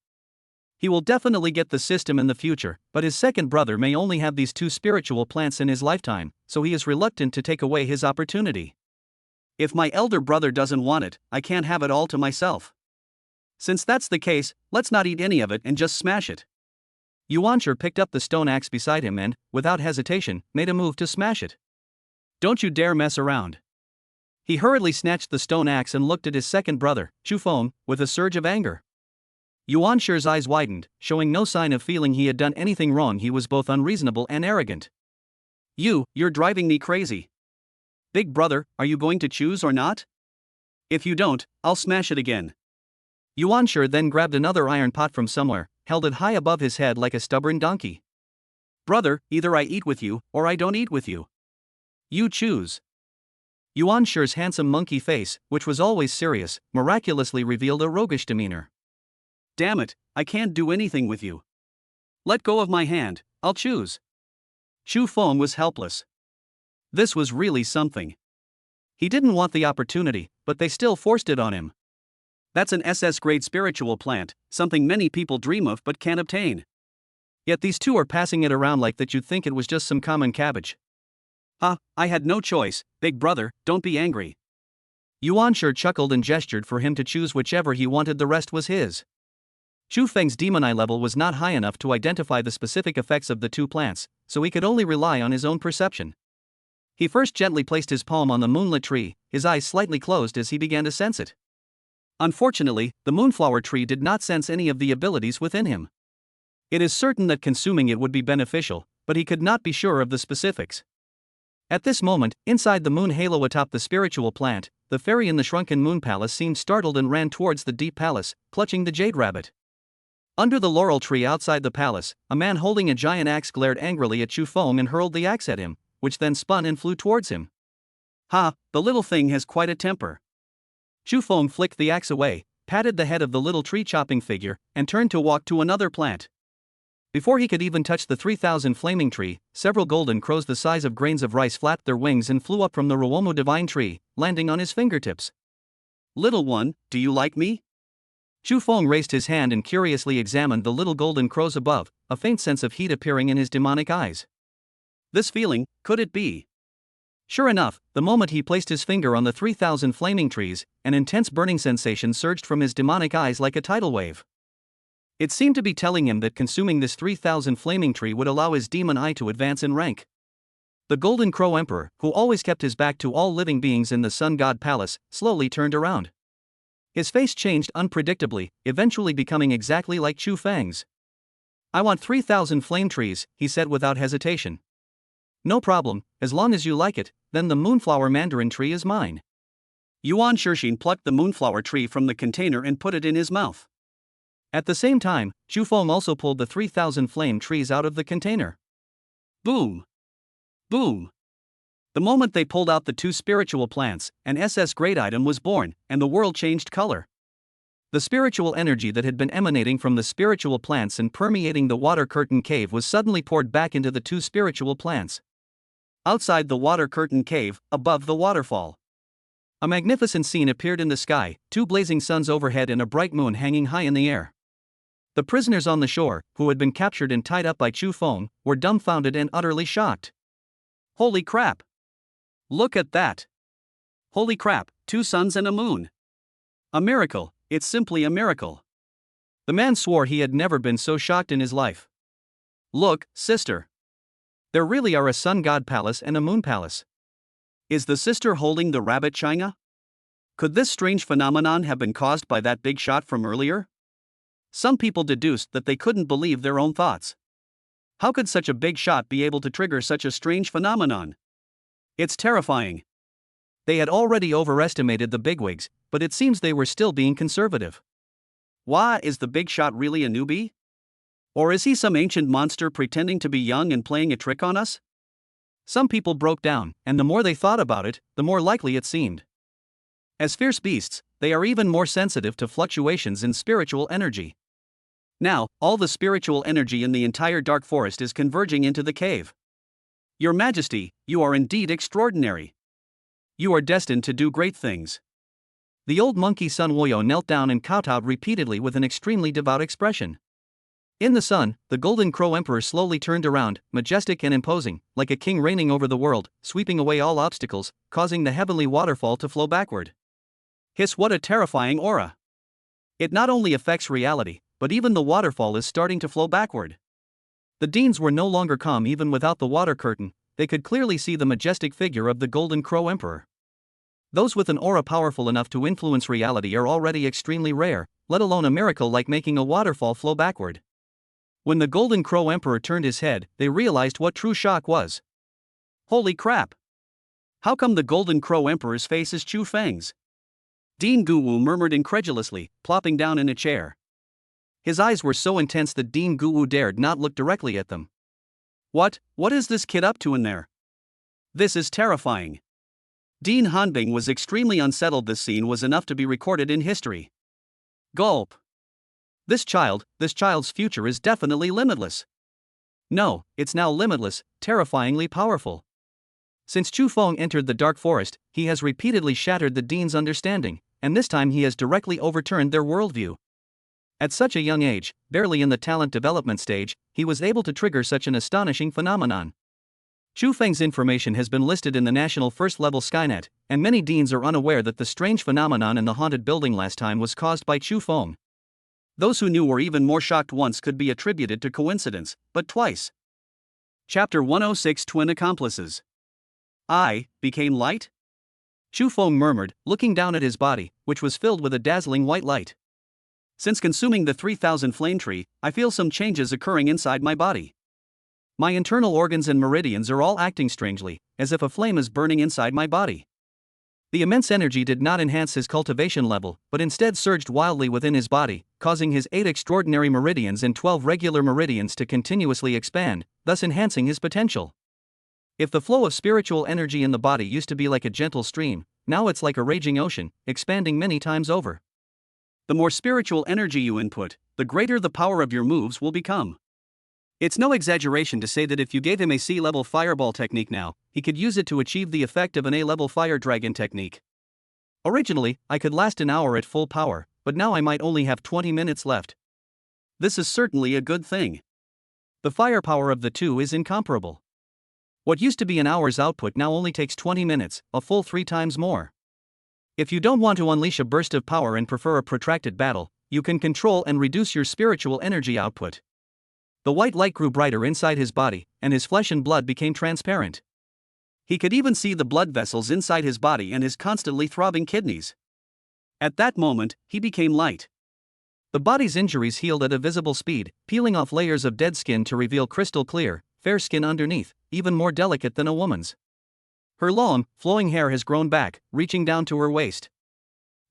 He will definitely get the system in the future, but his second brother may only have these two spiritual plants in his lifetime, so he is reluctant to take away his opportunity. If my elder brother doesn't want it, I can't have it all to myself. Since that's the case, let's not eat any of it and just smash it. Yuan Shi picked up the stone axe beside him and, without hesitation, made a move to smash it. Don't you dare mess around. He hurriedly snatched the stone axe and looked at his second brother, Chu Feng, with a surge of anger. Yuan Shi's eyes widened, showing no sign of feeling he had done anything wrong. He was both unreasonable and arrogant. You're driving me crazy. Big brother, are you going to choose or not? If you don't, I'll smash it again. Yuan Shi then grabbed another iron pot from somewhere, held it high above his head like a stubborn donkey. Brother, either I eat with you, or I don't eat with you. You choose. Yuan Shi's handsome monkey face, which was always serious, miraculously revealed a roguish demeanor. Damn it, I can't do anything with you. Let go of my hand, I'll choose. Chu Feng was helpless. This was really something. He didn't want the opportunity, but they still forced it on him. That's an SS-grade spiritual plant, something many people dream of but can't obtain. Yet these two are passing it around like that you'd think it was just some common cabbage. I had no choice, big brother, don't be angry. Yuan Shi chuckled and gestured for him to choose whichever he wanted, the rest was his. Chu Feng's demon eye level was not high enough to identify the specific effects of the two plants, so he could only rely on his own perception. He first gently placed his palm on the moonlit tree, his eyes slightly closed as he began to sense it. Unfortunately, the moonflower tree did not sense any of the abilities within him. It is certain that consuming it would be beneficial, but he could not be sure of the specifics. At this moment, inside the moon halo atop the spiritual plant, the fairy in the shrunken moon palace seemed startled and ran towards the deep palace, clutching the jade rabbit. Under the laurel tree outside the palace, a man holding a giant axe glared angrily at Chu Feng and hurled the axe at him, which then spun and flew towards him. The little thing has quite a temper. Chu Feng flicked the axe away, patted the head of the little tree-chopping figure, and turned to walk to another plant. Before he could even touch the 3,000 flaming tree, several golden crows the size of grains of rice flapped their wings and flew up from the Ruomu divine tree, landing on his fingertips. Little one, do you like me? Chu Feng raised his hand and curiously examined the little golden crows above, a faint sense of heat appearing in his demonic eyes. This feeling, could it be? Sure enough, the moment he placed his finger on the 3,000 flaming trees, an intense burning sensation surged from his demonic eyes like a tidal wave. It seemed to be telling him that consuming this 3,000 flaming tree would allow his demon eye to advance in rank. The Golden Crow Emperor, who always kept his back to all living beings in the Sun God Palace, slowly turned around. His face changed unpredictably, eventually becoming exactly like Chu Feng's. "I want 3,000 flame trees," he said without hesitation. "No problem, as long as you like it, then the moonflower mandarin tree is mine." Yuan Shi plucked the moonflower tree from the container and put it in his mouth. At the same time, Chu Feng also pulled the 3,000 flame trees out of the container. Boom! Boom! The moment they pulled out the two spiritual plants, an SS grade item was born, and the world changed color. The spiritual energy that had been emanating from the spiritual plants and permeating the water curtain cave was suddenly poured back into the two spiritual plants. Outside the water curtain cave, above the waterfall, a magnificent scene appeared in the sky, two blazing suns overhead and a bright moon hanging high in the air. The prisoners on the shore, who had been captured and tied up by Chu Feng, were dumbfounded and utterly shocked. Holy crap! Look at that! Holy crap, two suns and a moon! A miracle, it's simply a miracle. The man swore he had never been so shocked in his life. Look, sister. There really are a sun god palace and a moon palace. Is the sister holding the rabbit china? Could this strange phenomenon have been caused by that big shot from earlier? Some people deduced that they couldn't believe their own thoughts. How could such a big shot be able to trigger such a strange phenomenon? It's terrifying. They had already overestimated the bigwigs, but it seems they were still being conservative. Why, is the big shot really a newbie? Or is he some ancient monster pretending to be young and playing a trick on us? Some people broke down, and the more they thought about it, the more likely it seemed. As fierce beasts, they are even more sensitive to fluctuations in spiritual energy. Now, all the spiritual energy in the entire dark forest is converging into the cave. Your Majesty, you are indeed extraordinary. You are destined to do great things. The old monkey Sun Woyo knelt down and kowtowed repeatedly with an extremely devout expression. In the sun, the Golden Crow Emperor slowly turned around, majestic and imposing, like a king reigning over the world, sweeping away all obstacles, causing the heavenly waterfall to flow backward. Hiss, what a terrifying aura! It not only affects reality, but even the waterfall is starting to flow backward. The deans were no longer calm even without the water curtain. They could clearly see the majestic figure of the Golden Crow Emperor. Those with an aura powerful enough to influence reality are already extremely rare, let alone a miracle like making a waterfall flow backward. When the Golden Crow Emperor turned his head, they realized what true shock was. Holy crap! How come the Golden Crow Emperor's face is Chu Feng's? Dean Guwu murmured incredulously, plopping down in a chair. His eyes were so intense that Dean Guwu dared not look directly at them. What is this kid up to in there? This is terrifying. Dean Hanbing was extremely unsettled. This scene was enough to be recorded in history. Gulp. This child's future is definitely limitless. No, it's now limitless, terrifyingly powerful. Since Chu Feng entered the dark forest, he has repeatedly shattered the dean's understanding, and this time he has directly overturned their worldview. At such a young age, barely in the talent development stage, he was able to trigger such an astonishing phenomenon. Chu Feng's information has been listed in the national first-level Skynet, and many deans are unaware that the strange phenomenon in the haunted building last time was caused by Chu Feng. Those who knew were even more shocked. Once could be attributed to coincidence, but twice. Chapter 106, Twin Accomplices. I became light? Chu Feng murmured, looking down at his body, which was filled with a dazzling white light. Since consuming the 3000 flame tree, I feel some changes occurring inside my body. My internal organs and meridians are all acting strangely, as if a flame is burning inside my body. The immense energy did not enhance his cultivation level, but instead surged wildly within his body, causing his 8 extraordinary meridians and 12 regular meridians to continuously expand, thus enhancing his potential. If the flow of spiritual energy in the body used to be like a gentle stream, now it's like a raging ocean, expanding many times over. The more spiritual energy you input, the greater the power of your moves will become. It's no exaggeration to say that if you gave him a C-level fireball technique now, he could use it to achieve the effect of an A-level fire dragon technique. Originally, I could last an hour at full power, but now I might only have 20 minutes left. This is certainly a good thing. The firepower of the two is incomparable. What used to be an hour's output now only takes 20 minutes, a full 3 times more. If you don't want to unleash a burst of power and prefer a protracted battle, you can control and reduce your spiritual energy output. The white light grew brighter inside his body, and his flesh and blood became transparent. He could even see the blood vessels inside his body and his constantly throbbing kidneys. At that moment, he became light. The body's injuries healed at a visible speed, peeling off layers of dead skin to reveal crystal clear, fair skin underneath, even more delicate than a woman's. Her long, flowing hair has grown back, reaching down to her waist.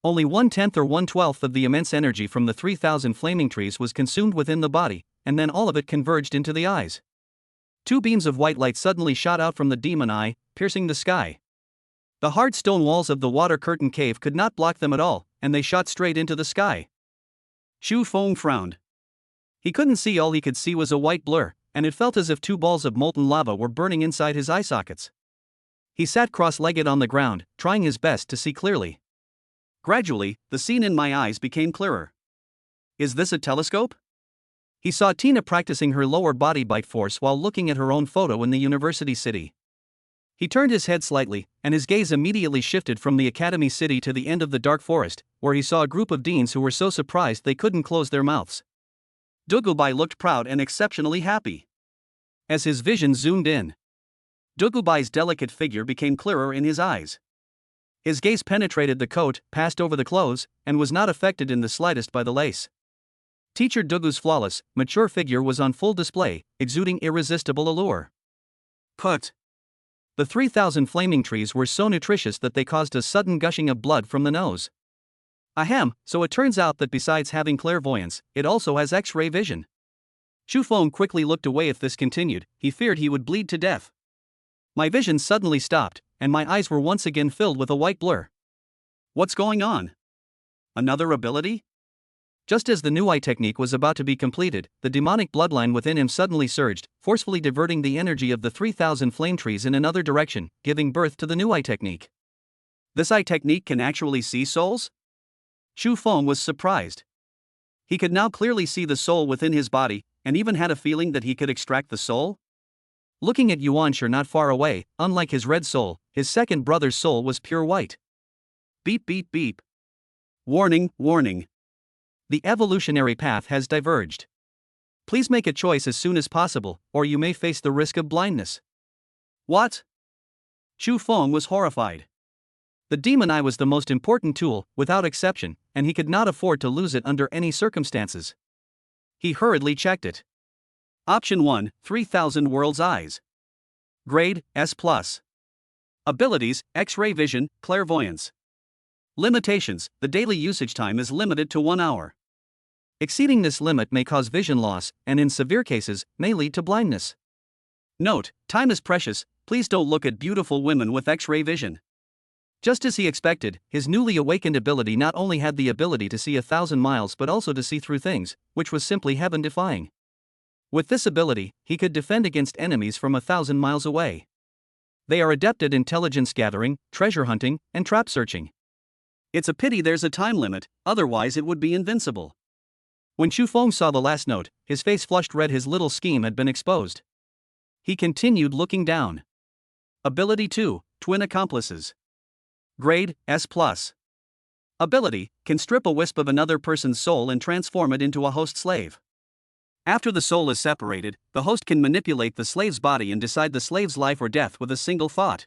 Only 1/10 or 1/12 of the immense energy from the 3000 flaming trees was consumed within the body, and then all of it converged into the eyes. 2 beams of white light suddenly shot out from the demon eye, piercing the sky. The hard stone walls of the water curtain cave could not block them at all, and they shot straight into the sky. Xu Feng frowned. He couldn't see. All he could see was a white blur, and it felt as if two balls of molten lava were burning inside his eye sockets. He sat cross-legged on the ground, trying his best to see clearly. Gradually, the scene in my eyes became clearer. Is this a telescope? He saw Tina practicing her lower body bite force while looking at her own photo in the university city. He turned his head slightly, and his gaze immediately shifted from the academy city to the end of the dark forest, where he saw a group of deans who were so surprised they couldn't close their mouths. Dugubai looked proud and exceptionally happy. As his vision zoomed in, Dugubai's delicate figure became clearer in his eyes. His gaze penetrated the coat, passed over the clothes, and was not affected in the slightest by the lace. Teacher Dugu's flawless, mature figure was on full display, exuding irresistible allure. Put. The 3,000 flaming trees were so nutritious that they caused a sudden gushing of blood from the nose. Ahem, so it turns out that besides having clairvoyance, it also has X-ray vision. Xu Feng quickly looked away. If this continued, he feared he would bleed to death. My vision suddenly stopped, and my eyes were once again filled with a white blur. What's going on? Another ability? Just as the new eye technique was about to be completed, the demonic bloodline within him suddenly surged, forcefully diverting the energy of the 3,000 flame trees in another direction, giving birth to the new eye technique. This eye technique can actually see souls? Xu Feng was surprised. He could now clearly see the soul within his body, and even had a feeling that he could extract the soul? Looking at Yuanshi not far away, unlike his red soul, his second brother's soul was pure white. Beep beep beep. Warning, warning. The evolutionary path has diverged. Please make a choice as soon as possible, or you may face the risk of blindness. What? Xu Feng was horrified. The demon eye was the most important tool, without exception, and he could not afford to lose it under any circumstances. He hurriedly checked it. Option 1, 3,000 World's Eyes. Grade, S+. Abilities, X-ray vision, clairvoyance. Limitations, the daily usage time is limited to 1 hour. Exceeding this limit may cause vision loss, and in severe cases, may lead to blindness. Note, time is precious, please don't look at beautiful women with X-ray vision. Just as he expected, his newly awakened ability not only had the ability to see 1,000 miles but also to see through things, which was simply heaven-defying. With this ability, he could defend against enemies from 1,000 miles away. They are adept at intelligence gathering, treasure hunting, and trap searching. It's a pity there's a time limit, otherwise it would be invincible. When Xu Feng saw the last note, his face flushed red. His little scheme had been exposed. He continued looking down. Ability 2, Twin Accomplices. Grade, S+. Ability, can strip a wisp of another person's soul and transform it into a host slave. After the soul is separated, the host can manipulate the slave's body and decide the slave's life or death with a single thought.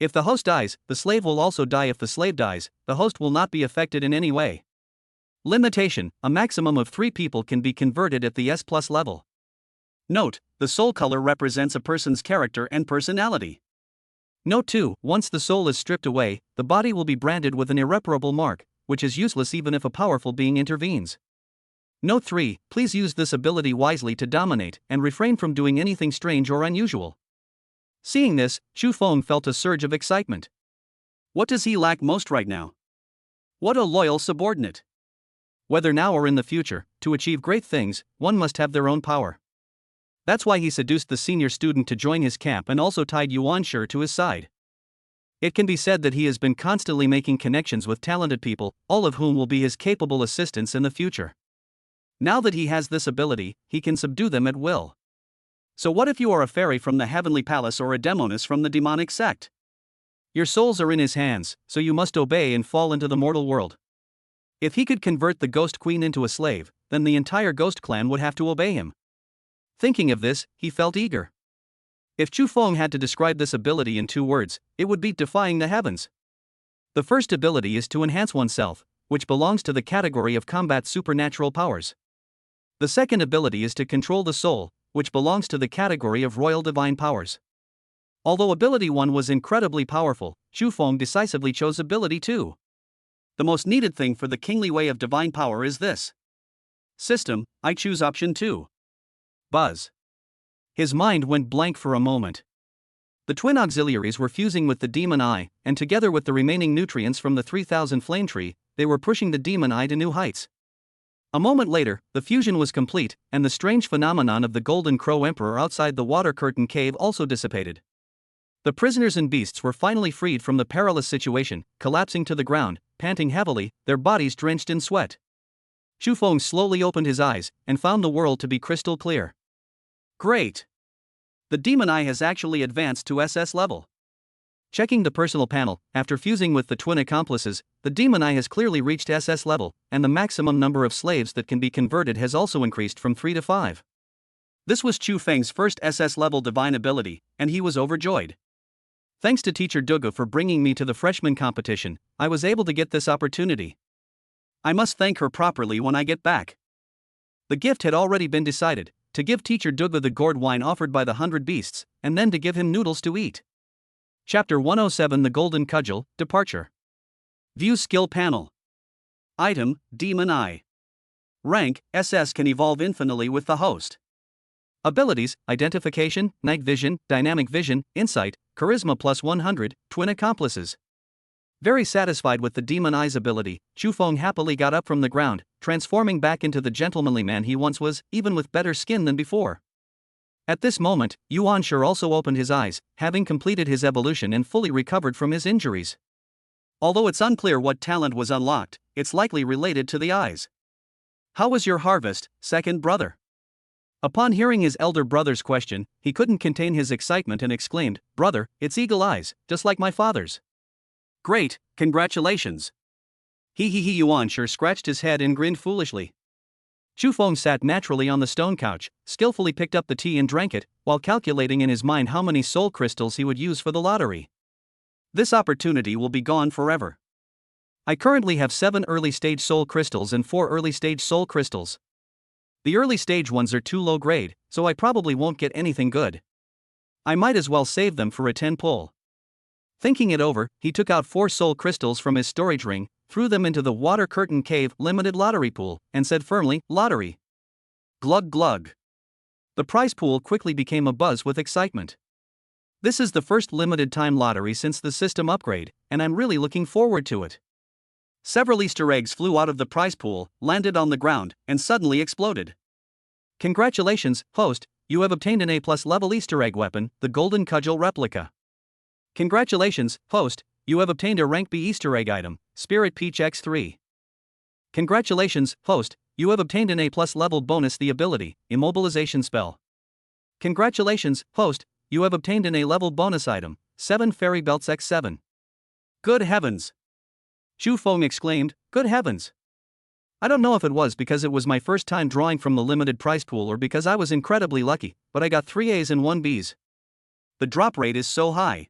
If the host dies, the slave will also die. If the slave dies, the host will not be affected in any way. Limitation, a maximum of 3 people can be converted at the S+ level. Note, the soul color represents a person's character and personality. Note 2, once the soul is stripped away, the body will be branded with an irreparable mark, which is useless even if a powerful being intervenes. Note 3, please use this ability wisely to dominate and refrain from doing anything strange or unusual. Seeing this, Xu Feng felt a surge of excitement. What does he lack most right now? What a loyal subordinate. Whether now or in the future, to achieve great things, one must have their own power. That's why he seduced the senior student to join his camp and also tied Yuanshi to his side. It can be said that he has been constantly making connections with talented people, all of whom will be his capable assistants in the future. Now that he has this ability, he can subdue them at will. So what if you are a fairy from the heavenly palace or a demoness from the demonic sect? Your souls are in his hands, so you must obey and fall into the mortal world. If he could convert the ghost queen into a slave, then the entire ghost clan would have to obey him. Thinking of this, he felt eager. If Xu Feng had to describe this ability in 2 words, it would be defying the heavens. The first ability is to enhance oneself, which belongs to the category of combat supernatural powers. The second ability is to control the soul, which belongs to the category of royal divine powers. Although ability 1 was incredibly powerful, Xu Feng decisively chose ability 2. The most needed thing for the kingly way of divine power is this. System, I choose option 2. Buzz. His mind went blank for a moment. The twin auxiliaries were fusing with the demon eye, and together with the remaining nutrients from the 3,000 flame tree, they were pushing the demon eye to new heights. A moment later, the fusion was complete, and the strange phenomenon of the Golden Crow Emperor outside the water curtain cave also dissipated. The prisoners and beasts were finally freed from the perilous situation, collapsing to the ground, panting heavily, their bodies drenched in sweat. Xu slowly opened his eyes, and found the world to be crystal clear. Great! The demon eye has actually advanced to SS level. Checking the personal panel, after fusing with the twin accomplices, the demon eye has clearly reached SS level, and the maximum number of slaves that can be converted has also increased from 3 to 5. This was Chu Feng's first SS level divine ability, and he was overjoyed. Thanks to teacher Dugu for bringing me to the freshman competition, I was able to get this opportunity. I must thank her properly when I get back. The gift had already been decided, to give teacher Dugu the gourd wine offered by the 100 beasts, and then to give him noodles to eat. Chapter 107 The Golden Cudgel, Departure. View Skill Panel. Item, Demon Eye. Rank, SS can evolve infinitely with the host. Abilities, Identification, Night Vision, Dynamic Vision, Insight, Charisma plus 100, Twin Accomplices. Very satisfied with the Demon Eye's ability, Xu Feng happily got up from the ground, transforming back into the gentlemanly man he once was, even with better skin than before. At this moment, Yuan Shi also opened his eyes, having completed his evolution and fully recovered from his injuries. Although it's unclear what talent was unlocked, it's likely related to the eyes. How was your harvest, second brother? Upon hearing his elder brother's question, he couldn't contain his excitement and exclaimed, "Brother, it's eagle eyes, just like my father's." Great, congratulations. Yuan Shi scratched his head and grinned foolishly. Xu Feng sat naturally on the stone couch, skillfully picked up the tea and drank it, while calculating in his mind how many soul crystals he would use for the lottery. This opportunity will be gone forever. I currently have 7 early stage soul crystals and 4 early stage soul crystals. The early stage ones are too low grade, so I probably won't get anything good. I might as well save them for a 10 pull. Thinking it over, he took out 4 soul crystals from his storage ring, threw them into the water curtain cave limited lottery pool, and said firmly, "Lottery." Glug glug. The prize pool quickly became abuzz with excitement. This is the first limited time lottery since the system upgrade, and I'm really looking forward to it. Several Easter eggs flew out of the prize pool, landed on the ground, and suddenly exploded. Congratulations, host, you have obtained an A+ level Easter egg weapon, the Golden Cudgel Replica. Congratulations, host, you have obtained a rank B Easter egg item, Spirit Peach X3. Congratulations, host, you have obtained an A+ level bonus the ability, Immobilization Spell. Congratulations, host, you have obtained an A level bonus item, 7 Fairy Belts X7. Good heavens! Xu Feng exclaimed, "Good heavens!" I don't know if it was because it was my first time drawing from the limited prize pool or because I was incredibly lucky, but I got 3 A's and 1 B's. The drop rate is so high.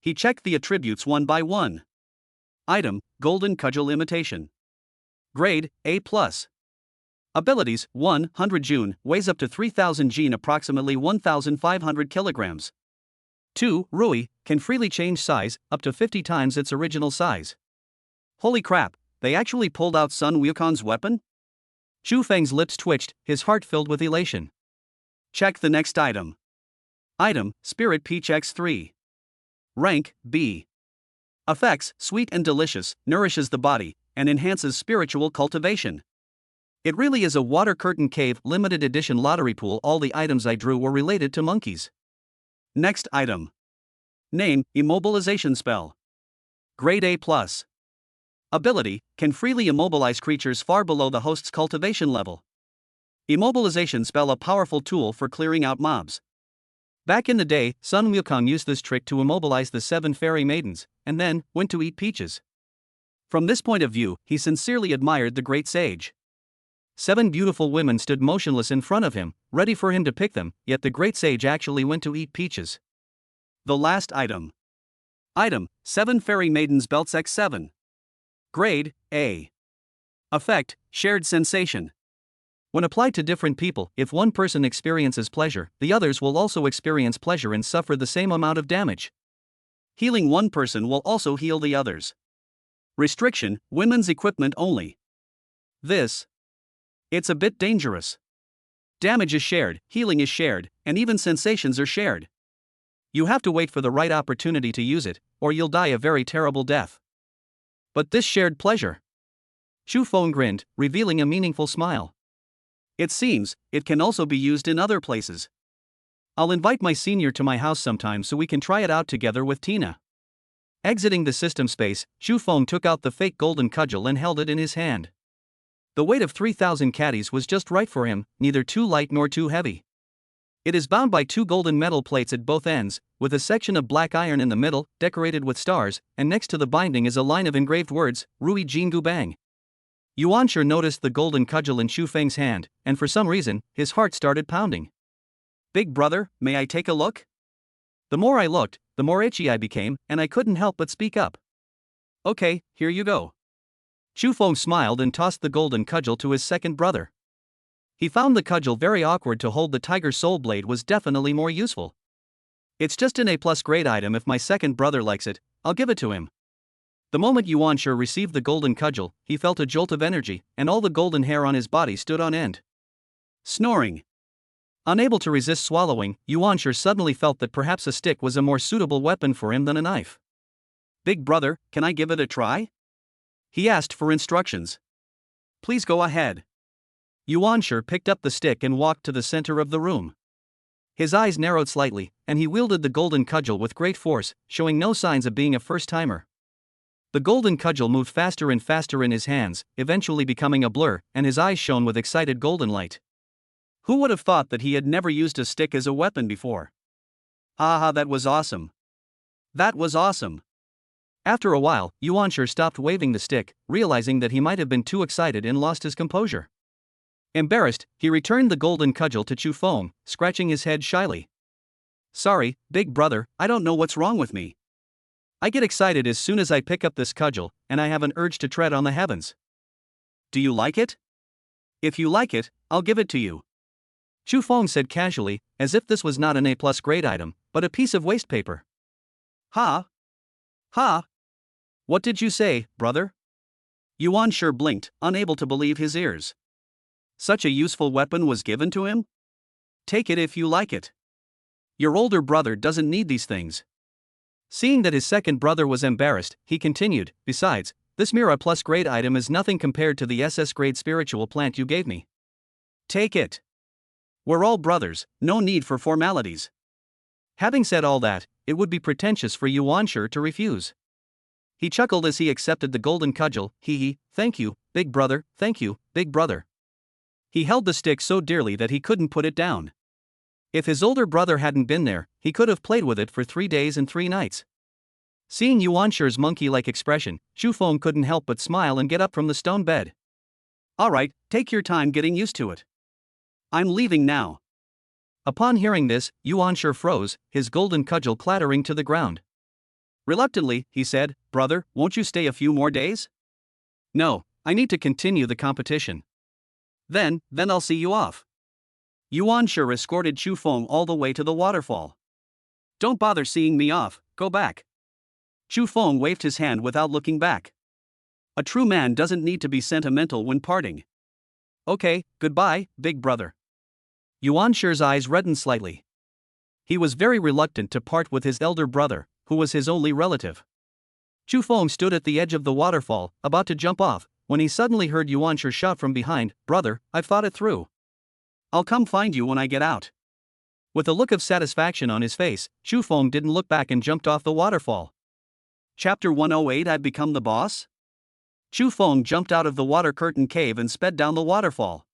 He checked the attributes one by one. Item, Golden Cudgel Imitation. Grade, A+. Abilities, 100 June, weighs up to 3000 Gene, approximately 1500 kilograms. 2 Rui, can freely change size, up to 50 times its original size. Holy crap, they actually pulled out Sun Wukon's weapon? Xu Feng's lips twitched, his heart filled with elation. Check the next item. Item, Spirit Peach X3. Rank, B. Effects, sweet and delicious, nourishes the body, and enhances spiritual cultivation. It really is a water curtain cave limited edition lottery pool. All the items I drew were related to monkeys. Next item. Name, Immobilization Spell. Grade A+. Ability, can freely immobilize creatures far below the host's cultivation level. Immobilization Spell, a powerful tool for clearing out mobs. Back in the day, Sun Wukong used this trick to immobilize the 7 fairy maidens, and then went to eat peaches. From this point of view, he sincerely admired the great sage. 7 beautiful women stood motionless in front of him, ready for him to pick them, yet the great sage actually went to eat peaches. The last item. Item, 7 Fairy Maidens Belts X7. Grade, A. Effect, shared sensation. When applied to different people, if one person experiences pleasure, the others will also experience pleasure and suffer the same amount of damage. Healing one person will also heal the others. Restriction, women's equipment only. It's a bit dangerous. Damage is shared, healing is shared, and even sensations are shared. You have to wait for the right opportunity to use it, or you'll die a very terrible death. But this shared pleasure. Chu Feng grinned, revealing a meaningful smile. It seems, it can also be used in other places. I'll invite my senior to my house sometime so we can try it out together with Tina. Exiting the system space, Chu Feng took out the fake golden cudgel and held it in his hand. The weight of 3,000 caddies was just right for him, neither too light nor too heavy. It is bound by 2 golden metal plates at both ends, with a section of black iron in the middle, decorated with stars, and next to the binding is a line of engraved words, Rui Jin Gu Bang. Yuanshi noticed the golden cudgel in Chu Feng's hand, and for some reason, his heart started pounding. Big brother, may I take a look? The more I looked, the more itchy I became, and I couldn't help but speak up. Okay, here you go. Chu Feng smiled and tossed the golden cudgel to his second brother. He found the cudgel very awkward to hold. The tiger soul blade was definitely more useful. It's just an A+ grade item. If my second brother likes it, I'll give it to him. The moment Yuanshi received the golden cudgel, he felt a jolt of energy, and all the golden hair on his body stood on end. Snoring. Unable to resist swallowing, Yuanshi suddenly felt that perhaps a stick was a more suitable weapon for him than a knife. Big brother, can I give it a try? He asked for instructions. Please go ahead. Yuanshi picked up the stick and walked to the center of the room. His eyes narrowed slightly, and he wielded the golden cudgel with great force, showing no signs of being a first-timer. The golden cudgel moved faster and faster in his hands, eventually becoming a blur, and his eyes shone with excited golden light. Who would have thought that he had never used a stick as a weapon before? Aha, that was awesome. That was awesome. After a while, Yuanshi stopped waving the stick, realizing that he might have been too excited and lost his composure. Embarrassed, he returned the golden cudgel to Chu Feng, scratching his head shyly. Sorry, big brother, I don't know what's wrong with me. I get excited as soon as I pick up this cudgel, and I have an urge to tread on the heavens. Do you like it? If you like it, I'll give it to you. Chu Feng said casually, as if this was not an A+ grade item, but a piece of waste paper. Ha? Ha? What did you say, brother? Yuanshi blinked, unable to believe his ears. Such a useful weapon was given to him? Take it if you like it. Your older brother doesn't need these things. Seeing that his second brother was embarrassed, he continued, besides, this mere A+ grade item is nothing compared to the SS grade spiritual plant you gave me. Take it. We're all brothers, no need for formalities. Having said all that, it would be pretentious for Yuanshi to refuse. He chuckled as he accepted the golden cudgel. Hee, thank you, big brother, thank you, big brother. He held the stick so dearly that he couldn't put it down. If his older brother hadn't been there, he could have played with it for 3 days and 3 nights. Seeing Yuanshi's monkey-like expression, Chu Feng couldn't help but smile and get up from the stone bed. All right, take your time getting used to it. I'm leaving now. Upon hearing this, Yuanshi froze, his golden cudgel clattering to the ground. Reluctantly, he said, Brother, won't you stay a few more days? No, I need to continue the competition. Then I'll see you off. Yuanshi escorted Chu Feng all the way to the waterfall. Don't bother seeing me off, go back. Chu Feng waved his hand without looking back. A true man doesn't need to be sentimental when parting. Okay, goodbye, big brother. Yuanshi's eyes reddened slightly. He was very reluctant to part with his elder brother, who was his only relative. Chu Feng stood at the edge of the waterfall, about to jump off, when he suddenly heard Yuanshi shout from behind, Brother, I've thought it through. I'll come find you when I get out. With a look of satisfaction on his face, Chu Feng didn't look back and jumped off the waterfall. Chapter 108 I've become the boss? Chu Feng jumped out of the water curtain cave and sped down the waterfall.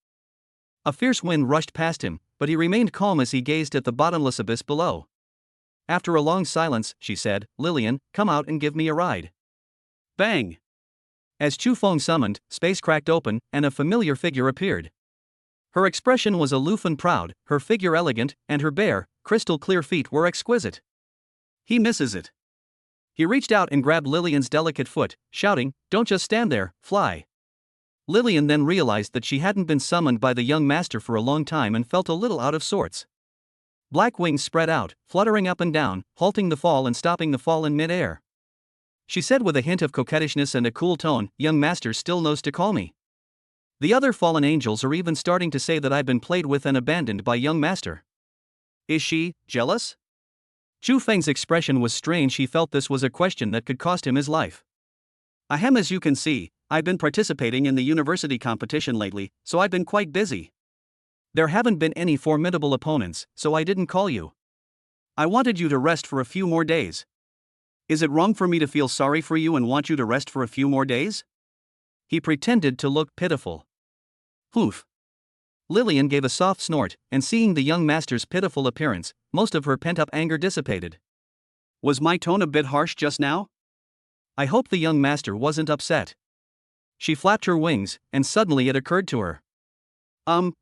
A fierce wind rushed past him, but he remained calm as he gazed at the bottomless abyss below. After a long silence, she said, Lillian, come out and give me a ride. Bang! As Chu Feng summoned, space cracked open, and a familiar figure appeared. Her expression was aloof and proud, her figure elegant, and her bare, crystal-clear feet were exquisite. He misses it. He reached out and grabbed Lillian's delicate foot, shouting, Don't just stand there, fly. Lillian then realized that she hadn't been summoned by the young master for a long time and felt a little out of sorts. Black wings spread out, fluttering up and down, halting the fall and stopping the fall in mid-air. She said with a hint of coquettishness and a cool tone, Young master still knows to call me. The other fallen angels are even starting to say that I've been played with and abandoned by young master. Is she jealous? Chu Feng's expression was strange. He felt this was a question that could cost him his life. Ahem, as you can see, I've been participating in the university competition lately, so I've been quite busy. There haven't been any formidable opponents, so I didn't call you. I wanted you to rest for a few more days. Is it wrong for me to feel sorry for you and want you to rest for a few more days? He pretended to look pitiful. Poof. Lillian gave a soft snort, and seeing the young master's pitiful appearance, most of her pent-up anger dissipated. Was my tone a bit harsh just now? I hope the young master wasn't upset. She flapped her wings, and suddenly it occurred to her.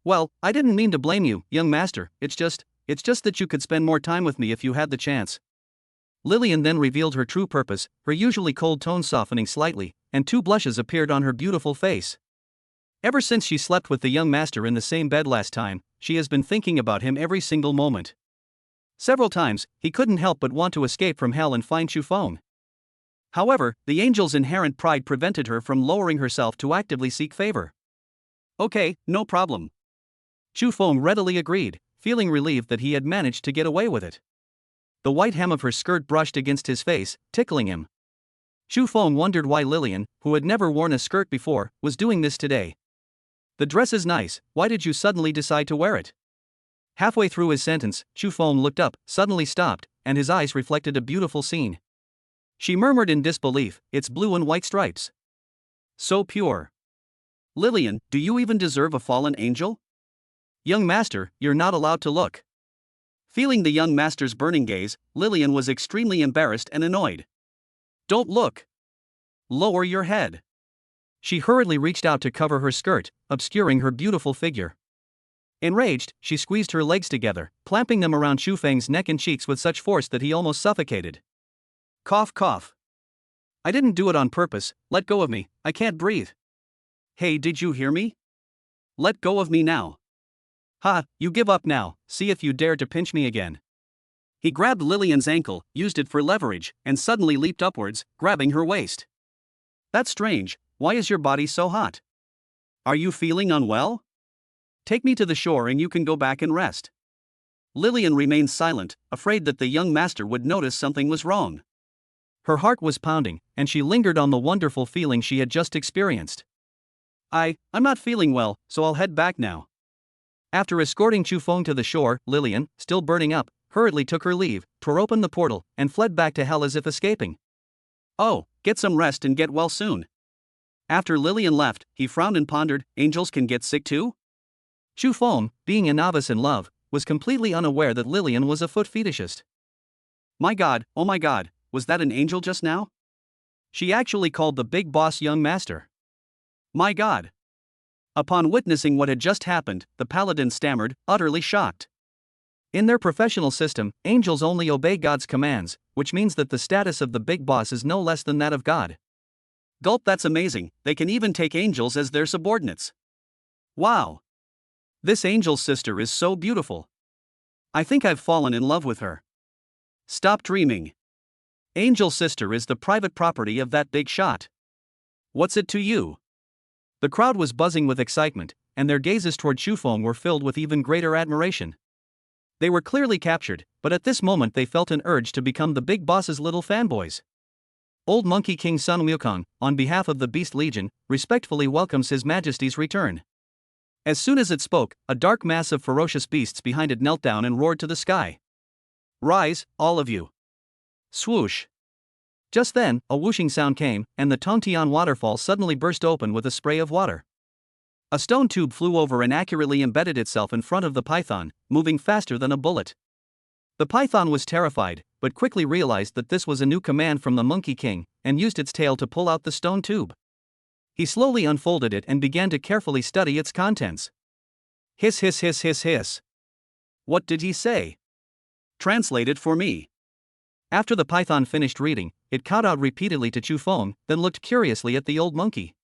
Well, I didn't mean to blame you, young master, it's just that you could spend more time with me if you had the chance. Lillian then revealed her true purpose, her usually cold tone softening slightly, and 2 blushes appeared on her beautiful face. Ever since she slept with the young master in the same bed last time, she has been thinking about him every single moment. Several times, he couldn't help but want to escape from hell and find Chufeng. However, the angel's inherent pride prevented her from lowering herself to actively seek favor. Okay, no problem. Chufeng readily agreed, feeling relieved that he had managed to get away with it. The white hem of her skirt brushed against his face, tickling him. Chufeng wondered why Lillian, who had never worn a skirt before, was doing this today. The dress is nice, why did you suddenly decide to wear it? Halfway through his sentence, Chufeng looked up, suddenly stopped, and his eyes reflected a beautiful scene. She murmured in disbelief, it's blue and white stripes. So pure. Lillian, do you even deserve a fallen angel? Young master, you're not allowed to look. Feeling the young master's burning gaze, Lillian was extremely embarrassed and annoyed. Don't look. Lower your head. She hurriedly reached out to cover her skirt, obscuring her beautiful figure. Enraged, she squeezed her legs together, clamping them around Chufeng's neck and cheeks with such force that he almost suffocated. Cough, cough. I didn't do it on purpose, let go of me, I can't breathe. Hey, did you hear me? Let go of me now. Ha, you give up now, see if you dare to pinch me again. He grabbed Lillian's ankle, used it for leverage, and suddenly leaped upwards, grabbing her waist. That's strange, why is your body so hot? Are you feeling unwell? Take me to the shore and you can go back and rest. Lillian remained silent, afraid that the young master would notice something was wrong. Her heart was pounding, and she lingered on the wonderful feeling she had just experienced. I'm not feeling well, so I'll head back now. After escorting Chufeng to the shore, Lillian, still burning up, hurriedly took her leave, tore open the portal, and fled back to hell as if escaping. Oh, get some rest and get well soon. After Lillian left, he frowned and pondered, angels can get sick too? Chufeng, being a novice in love, was completely unaware that Lillian was a foot fetishist. My god, oh my god, was that an angel just now? She actually called the big boss young master. My god. Upon witnessing what had just happened, the paladin stammered, utterly shocked. In their professional system, angels only obey God's commands, which means that the status of the big boss is no less than that of God. Gulp, that's amazing, they can even take angels as their subordinates. Wow. This angel's sister is so beautiful. I think I've fallen in love with her. Stop dreaming. Angel sister is the private property of that big shot. What's it to you? The crowd was buzzing with excitement, and their gazes toward Chufeng were filled with even greater admiration. They were clearly captured, but at this moment they felt an urge to become the big boss's little fanboys. Old Monkey King Sun Wukong, on behalf of the Beast Legion, respectfully welcomes His Majesty's return. As soon as it spoke, a dark mass of ferocious beasts behind it knelt down and roared to the sky. Rise, all of you. Swoosh. Just then, a whooshing sound came, and the Tongtian waterfall suddenly burst open with a spray of water. A stone tube flew over and accurately embedded itself in front of the python, moving faster than a bullet. The python was terrified, but quickly realized that this was a new command from the Monkey King, and used its tail to pull out the stone tube. He slowly unfolded it and began to carefully study its contents. Hiss, hiss, hiss, hiss, hiss. What did he say? Translate it for me. After the python finished reading, it cawed out repeatedly to Chufeng, then looked curiously at the old monkey.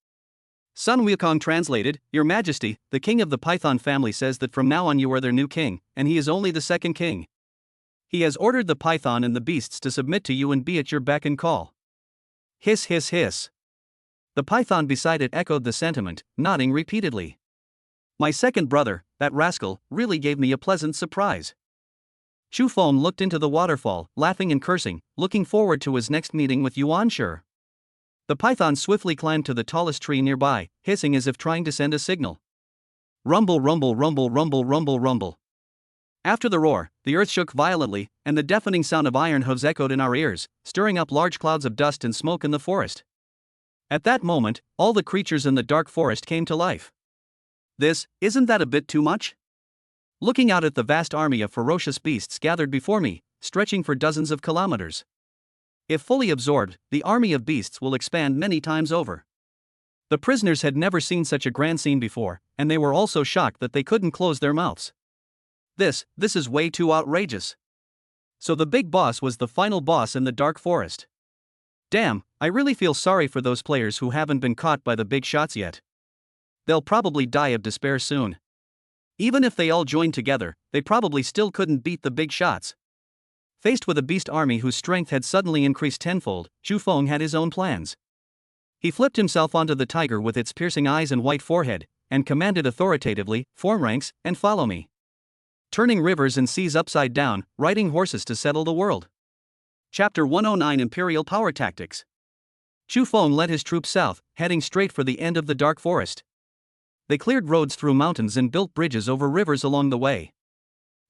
Sun Wukong translated, Your Majesty, the king of the python family says that from now on you are their new king, and he is only the second king. He has ordered the python and the beasts to submit to you and be at your beck and call. Hiss, hiss, hiss. The python beside it echoed the sentiment, nodding repeatedly. My second brother, that rascal, really gave me a pleasant surprise. Chufeng looked into the waterfall, laughing and cursing, looking forward to his next meeting with Yuan Shi. The python swiftly climbed to the tallest tree nearby, hissing as if trying to send a signal. Rumble, rumble, rumble, rumble, rumble, rumble. After the roar, the earth shook violently, and the deafening sound of iron hooves echoed in our ears, stirring up large clouds of dust and smoke in the forest. At that moment, all the creatures in the dark forest came to life. Isn't that a bit too much? Looking out at the vast army of ferocious beasts gathered before me, stretching for dozens of kilometers. If fully absorbed, the army of beasts will expand many times over. The prisoners had never seen such a grand scene before, and they were all so shocked that they couldn't close their mouths. This is way too outrageous. So the big boss was the final boss in the dark forest. Damn, I really feel sorry for those players who haven't been caught by the big shots yet. They'll probably die of despair soon. Even if they all joined together, they probably still couldn't beat the big shots. Faced with a beast army whose strength had suddenly increased tenfold, Xu Feng had his own plans. He flipped himself onto the tiger with its piercing eyes and white forehead, and commanded authoritatively, "Form ranks, and follow me." Turning rivers and seas upside down, riding horses to settle the world. Chapter 109 Imperial Power Tactics. Xu Feng led his troops south, heading straight for the end of the dark forest. They cleared roads through mountains and built bridges over rivers along the way.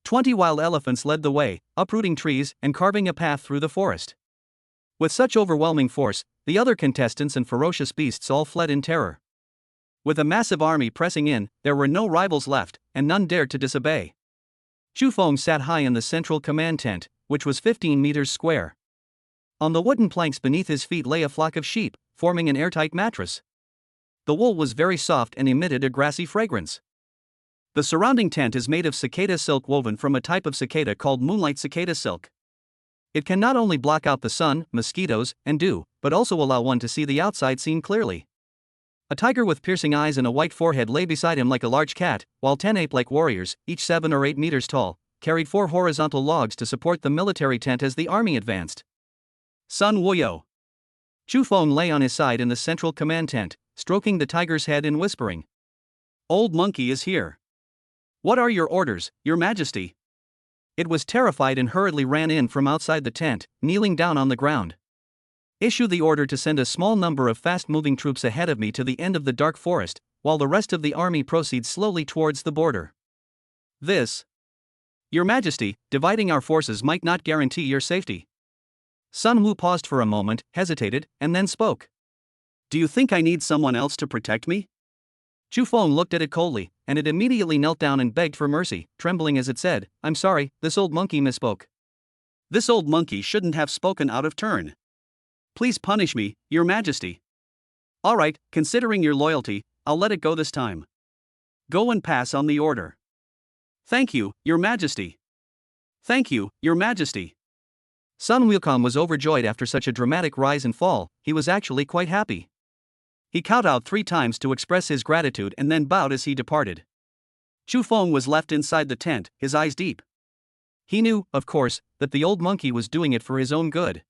20 wild elephants led the way, uprooting trees and carving a path through the forest. With such overwhelming force, the other contestants and ferocious beasts all fled in terror. With a massive army pressing in, there were no rivals left, and none dared to disobey. Xu Feng sat high in the central command tent, which was 15 meters square. On the wooden planks beneath his feet lay a flock of sheep, forming an airtight mattress. The wool was very soft and emitted a grassy fragrance. The surrounding tent is made of cicada silk woven from a type of cicada called moonlight cicada silk. It can not only block out the sun, mosquitoes, and dew, but also allow one to see the outside scene clearly. A tiger with piercing eyes and a white forehead lay beside him like a large cat, while 10 ape-like warriors, each 7 or 8 meters tall, carried 4 horizontal logs to support the military tent as the army advanced. Sun Wuyo. Xu Feng lay on his side in the central command tent, stroking the tiger's head and whispering. "Old Monkey is here. What are your orders, Your Majesty?" It was terrified and hurriedly ran in from outside the tent, kneeling down on the ground. "Issue the order to send a small number of fast-moving troops ahead of me to the end of the dark forest, while the rest of the army proceeds slowly towards the border." Your Majesty, dividing our forces might not guarantee your safety." Sun Wu paused for a moment, hesitated, and then spoke. "Do you think I need someone else to protect me?" Xu Feng looked at it coldly, and it immediately knelt down and begged for mercy, trembling as it said, "I'm sorry, this old monkey misspoke." "This old monkey shouldn't have spoken out of turn. Please punish me, Your Majesty." "All right, considering your loyalty, I'll let it go this time. Go and pass on the order." "Thank you, Your Majesty." "Thank you, Your Majesty." Sun Wukong was overjoyed after such a dramatic rise and fall. He was actually quite happy. He kowtowed 3 times to express his gratitude and then bowed as he departed. Xu Feng was left inside the tent, his eyes deep. He knew, of course, that the old monkey was doing it for his own good.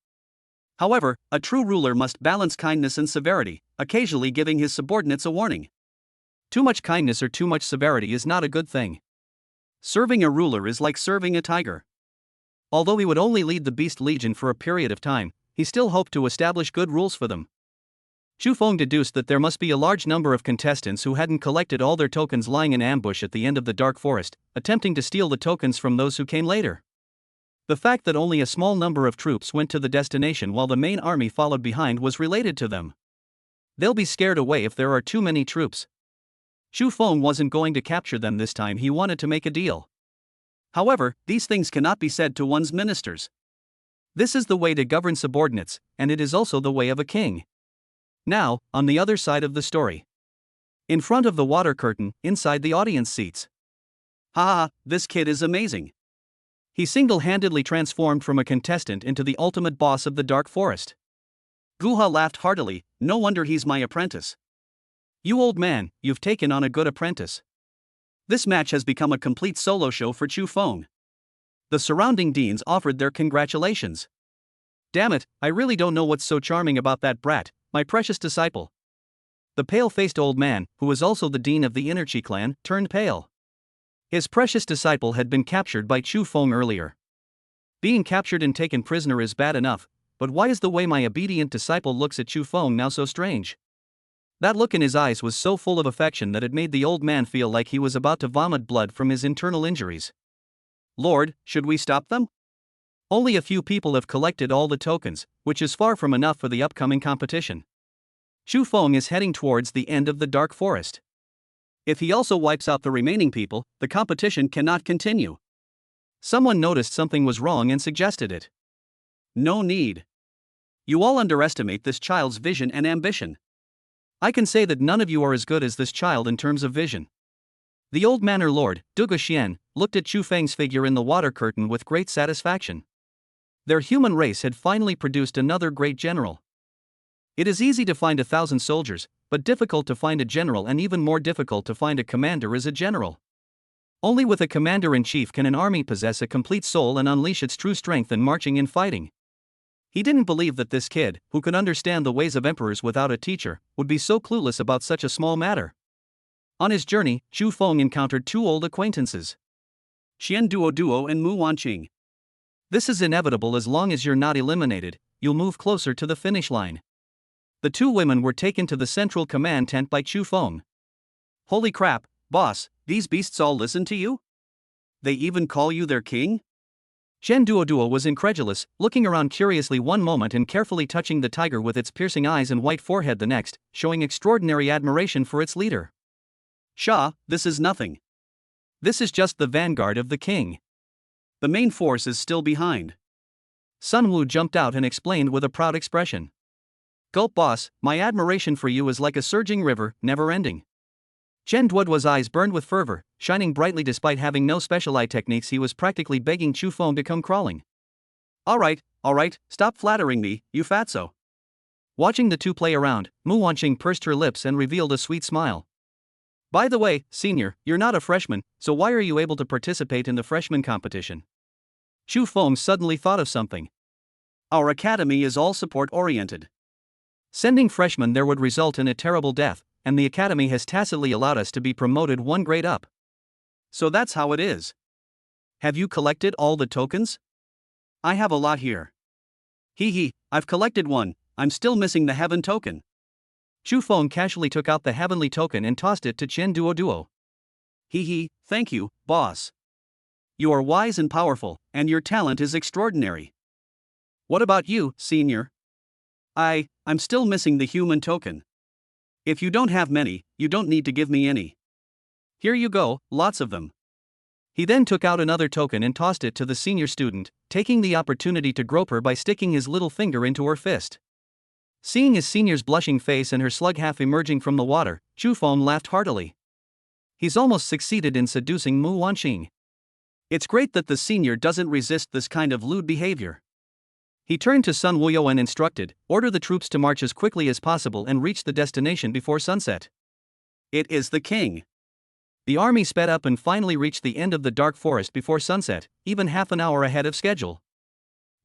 However, a true ruler must balance kindness and severity, occasionally giving his subordinates a warning. Too much kindness or too much severity is not a good thing. Serving a ruler is like serving a tiger. Although he would only lead the Beast Legion for a period of time, he still hoped to establish good rules for them. Xu Feng deduced that there must be a large number of contestants who hadn't collected all their tokens lying in ambush at the end of the dark forest, attempting to steal the tokens from those who came later. The fact that only a small number of troops went to the destination while the main army followed behind was related to them. They'll be scared away if there are too many troops. Xu Feng wasn't going to capture them this time, he wanted to make a deal. However, these things cannot be said to one's ministers. This is the way to govern subordinates, and it is also the way of a king. Now, on the other side of the story. In front of the water curtain, inside the audience seats. Ha, this kid is amazing. He single-handedly transformed from a contestant into the ultimate boss of the dark forest. Guha laughed heartily, no wonder he's my apprentice. You old man, you've taken on a good apprentice. This match has become a complete solo show for Xu Feng. The surrounding deans offered their congratulations. Damn it, I really don't know what's so charming about that brat, my precious disciple. The pale-faced old man, who was also the dean of the Inerchi clan, turned pale. His precious disciple had been captured by Xu Feng earlier. Being captured and taken prisoner is bad enough, but why is the way my obedient disciple looks at Chu Feng now so strange? That look in his eyes was so full of affection that it made the old man feel like he was about to vomit blood from his internal injuries. Lord, should we stop them? Only a few people have collected all the tokens, which is far from enough for the upcoming competition. Chu Feng is heading towards the end of the dark forest. If he also wipes out the remaining people, the competition cannot continue. Someone noticed something was wrong and suggested it. No need. You all underestimate this child's vision and ambition. I can say that none of you are as good as this child in terms of vision. The old manor lord, Duge Xian, looked at Chu Feng's figure in the water curtain with great satisfaction. Their human race had finally produced another great general. It is easy to find 1,000 soldiers, but difficult to find a general, and even more difficult to find a commander as a general. Only with a commander-in-chief can an army possess a complete soul and unleash its true strength in marching and fighting. He didn't believe that this kid, who could understand the ways of emperors without a teacher, would be so clueless about such a small matter. On his journey, Chu Feng encountered two old acquaintances, Xian Duo and Mu Wanqing. This is inevitable. As long as you're not eliminated, you'll move closer to the finish line. The two women were taken to the central command tent by Chu Feng. Holy crap, boss, these beasts all listen to you? They even call you their king? Xian Duo was incredulous, looking around curiously one moment and carefully touching the tiger with its piercing eyes and white forehead the next, showing extraordinary admiration for its leader. Sha, this is nothing. This is just the vanguard of the king. The main force is still behind. Sun Wu jumped out and explained with a proud expression. Gulp boss, my admiration for you is like a surging river, never ending. Chen Duoduo's eyes burned with fervor, shining brightly despite having no special eye techniques. He was practically begging Chu Feng to come crawling. Alright, stop flattering me, you fatso. Watching the two play around, Mu Wanqing pursed her lips and revealed a sweet smile. By the way, senior, you're not a freshman, so why are you able to participate in the freshman competition? Chu Feng suddenly thought of something. Our academy is all support-oriented. Sending freshmen there would result in a terrible death, and the academy has tacitly allowed us to be promoted one grade up. So that's how it is. Have you collected all the tokens? I have a lot here. I've collected one, I'm still missing the heaven token. Chu Feng casually took out the heavenly token and tossed it to Chen Duo. Thank you, boss. You are wise and powerful, and your talent is extraordinary. What about you, senior? I'm still missing the human token. If you don't have many, you don't need to give me any. Here you go, lots of them. He then took out another token and tossed it to the senior student, taking the opportunity to grope her by sticking his little finger into her fist. Seeing his senior's blushing face and her slug half emerging from the water, Chu Feng laughed heartily. He's almost succeeded in seducing Mu Wanqing. It's great that the senior doesn't resist this kind of lewd behavior. He turned to Sun Wuyo and instructed, order the troops to march as quickly as possible and reach the destination before sunset. It is the king. The army sped up and finally reached the end of the dark forest before sunset, even half an hour ahead of schedule.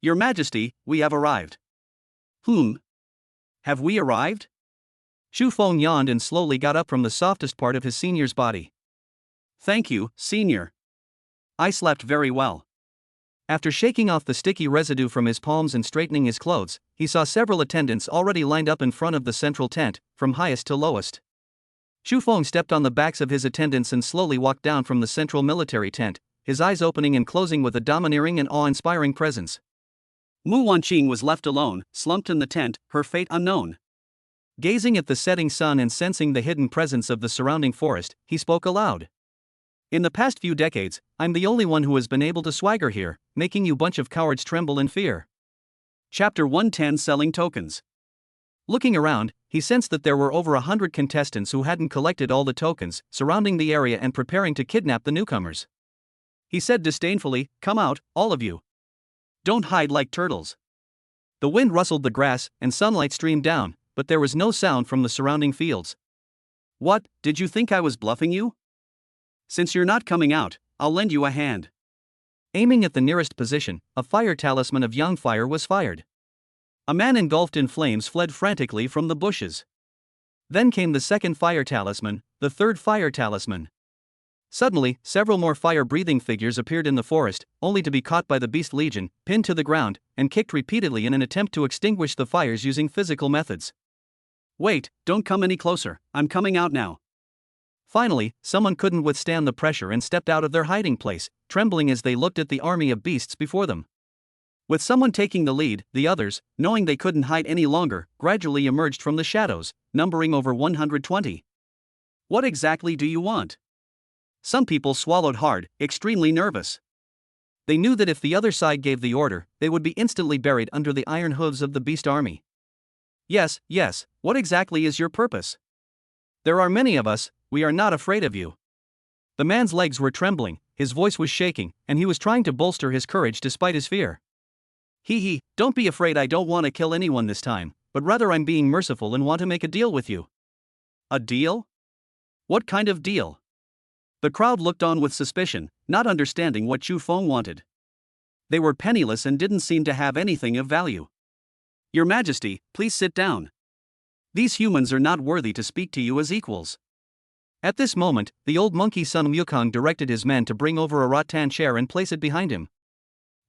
Your Majesty, we have arrived. Have we arrived? Chu Feng yawned and slowly got up from the softest part of his senior's body. Thank you, senior. I slept very well. After shaking off the sticky residue from his palms and straightening his clothes, he saw several attendants already lined up in front of the central tent, from highest to lowest. Chu Feng stepped on the backs of his attendants and slowly walked down from the central military tent, his eyes opening and closing with a domineering and awe-inspiring presence. Mu Wanqing was left alone, slumped in the tent, her fate unknown. Gazing at the setting sun and sensing the hidden presence of the surrounding forest, he spoke aloud. In the past few decades, I'm the only one who has been able to swagger here, making you bunch of cowards tremble in fear. Chapter 110 Selling Tokens. Looking around, he sensed that there were over 100 contestants who hadn't collected all the tokens, surrounding the area and preparing to kidnap the newcomers. He said disdainfully, "Come out, all of you. Don't hide like turtles." The wind rustled the grass, and sunlight streamed down, but there was no sound from the surrounding fields. What, did you think I was bluffing you? Since you're not coming out, I'll lend you a hand. Aiming at the nearest position, a fire talisman of young fire was fired. A man engulfed in flames fled frantically from the bushes. Then came the second fire talisman, the third fire talisman. Suddenly, several more fire-breathing figures appeared in the forest, only to be caught by the Beast Legion, pinned to the ground, and kicked repeatedly in an attempt to extinguish the fires using physical methods. Wait, don't come any closer, I'm coming out now. Finally, someone couldn't withstand the pressure and stepped out of their hiding place, trembling as they looked at the army of beasts before them. With someone taking the lead, the others, knowing they couldn't hide any longer, gradually emerged from the shadows, numbering over 120. What exactly do you want? Some people swallowed hard, extremely nervous. They knew that if the other side gave the order, they would be instantly buried under the iron hooves of the beast army. Yes, what exactly is your purpose? There are many of us, we are not afraid of you. The man's legs were trembling, his voice was shaking, and he was trying to bolster his courage despite his fear. Don't be afraid, I don't want to kill anyone this time, but rather I'm being merciful and want to make a deal with you. A deal? What kind of deal? The crowd looked on with suspicion, not understanding what Chu Feng wanted. They were penniless and didn't seem to have anything of value. Your Majesty, please sit down. These humans are not worthy to speak to you as equals. At this moment, the old monkey Sun Wukong directed his men to bring over a rattan chair and place it behind him.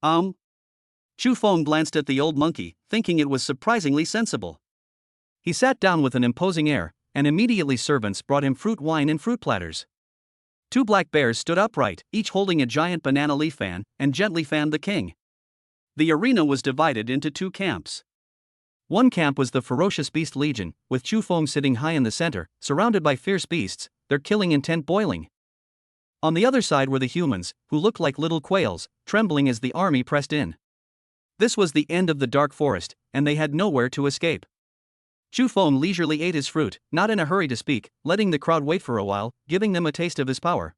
Chu Feng glanced at the old monkey, thinking it was surprisingly sensible. He sat down with an imposing air, and immediately servants brought him fruit wine and fruit platters. 2 black bears stood upright, each holding a giant banana leaf fan, and gently fanned the king. The arena was divided into 2 camps. One camp was the ferocious Beast Legion, with Chu Feng sitting high in the center, surrounded by fierce beasts, their killing intent boiling. On the other side were the humans, who looked like little quails, trembling as the army pressed in. This was the end of the dark forest, and they had nowhere to escape. Chu Feng leisurely ate his fruit, not in a hurry to speak, letting the crowd wait for a while, giving them a taste of his power.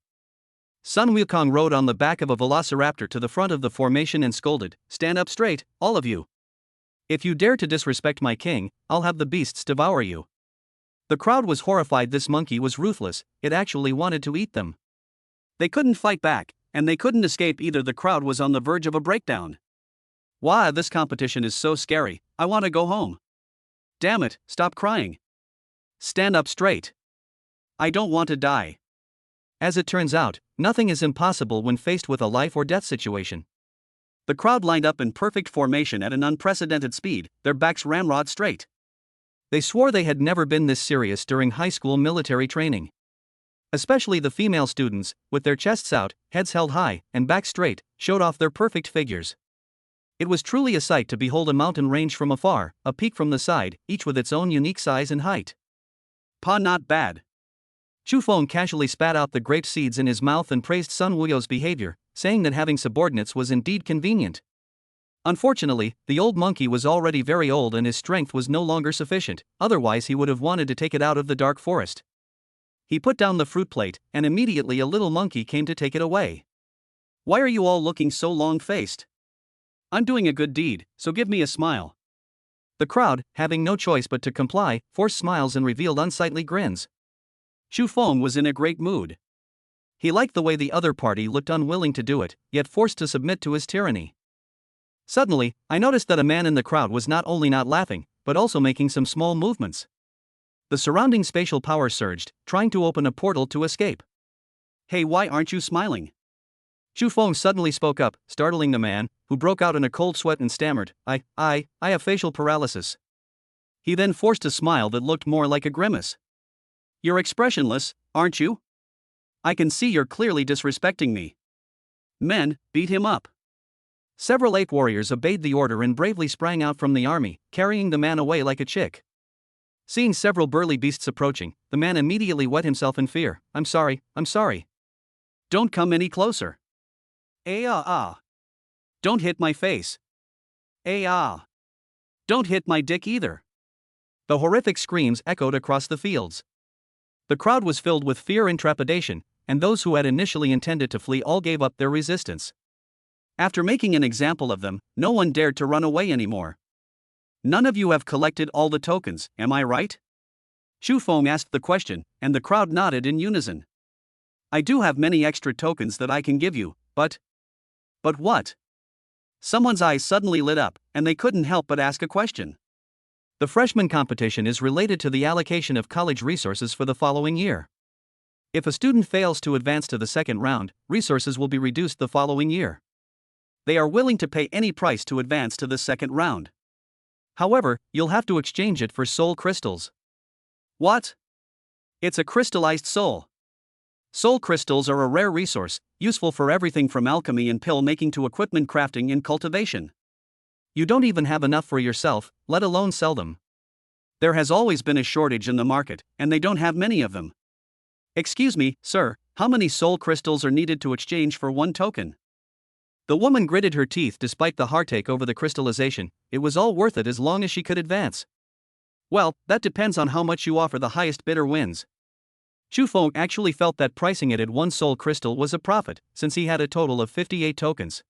Sun Wukong rode on the back of a velociraptor to the front of the formation and scolded, "Stand up straight, all of you. If you dare to disrespect my king, I'll have the beasts devour you." The crowd was horrified. This monkey was ruthless, it actually wanted to eat them. They couldn't fight back, and they couldn't escape either. The crowd was on the verge of a breakdown. Wow, this competition is so scary, I want to go home. Damn it, stop crying. Stand up straight. I don't want to die. As it turns out, nothing is impossible when faced with a life or death situation. The crowd lined up in perfect formation at an unprecedented speed, their backs ramrod straight. They swore they had never been this serious during high school military training. Especially the female students, with their chests out, heads held high, and backs straight, showed off their perfect figures. It was truly a sight to behold a mountain range from afar, a peak from the side, each with its own unique size and height. Not bad. Chu Feng casually spat out the grape seeds in his mouth and praised Sun Wuyo's behavior, saying that having subordinates was indeed convenient. Unfortunately, the old monkey was already very old and his strength was no longer sufficient, otherwise he would have wanted to take it out of the dark forest. He put down the fruit plate, and immediately a little monkey came to take it away. Why are you all looking so long-faced? I'm doing a good deed, so give me a smile. The crowd, having no choice but to comply, forced smiles and revealed unsightly grins. Chu Feng was in a great mood. He liked the way the other party looked unwilling to do it, yet forced to submit to his tyranny. Suddenly, I noticed that a man in the crowd was not only not laughing, but also making some small movements. The surrounding spatial power surged, trying to open a portal to escape. Hey, why aren't you smiling? Chu Feng suddenly spoke up, startling the man, who broke out in a cold sweat and stammered, I have facial paralysis. He then forced a smile that looked more like a grimace. You're expressionless, aren't you? I can see you're clearly disrespecting me. Men, beat him up. Several ape warriors obeyed the order and bravely sprang out from the army, carrying the man away like a chick. Seeing several burly beasts approaching, the man immediately wet himself in fear. I'm sorry. Don't come any closer. Don't hit my face. Don't hit my dick either. The horrific screams echoed across the fields. The crowd was filled with fear and trepidation, and those who had initially intended to flee all gave up their resistance. After making an example of them, no one dared to run away anymore. None of you have collected all the tokens, am I right? Chu Feng asked the question, and the crowd nodded in unison. I do have many extra tokens that I can give you, but what? Someone's eyes suddenly lit up, and they couldn't help but ask a question. The freshman competition is related to the allocation of college resources for the following year. If a student fails to advance to the second round, resources will be reduced the following year. They are willing to pay any price to advance to the second round. However, you'll have to exchange it for soul crystals. What? It's a crystallized soul. Soul crystals are a rare resource, useful for everything from alchemy and pill making to equipment crafting and cultivation. You don't even have enough for yourself, let alone sell them. There has always been a shortage in the market, and they don't have many of them. Excuse me, sir, how many soul crystals are needed to exchange for one token? The woman gritted her teeth despite the heartache over the crystallization. It was all worth it as long as she could advance. Well, that depends on how much you offer. The highest bidder wins. Chu Feng actually felt that pricing it at one soul crystal was a profit, since he had a total of 58 tokens.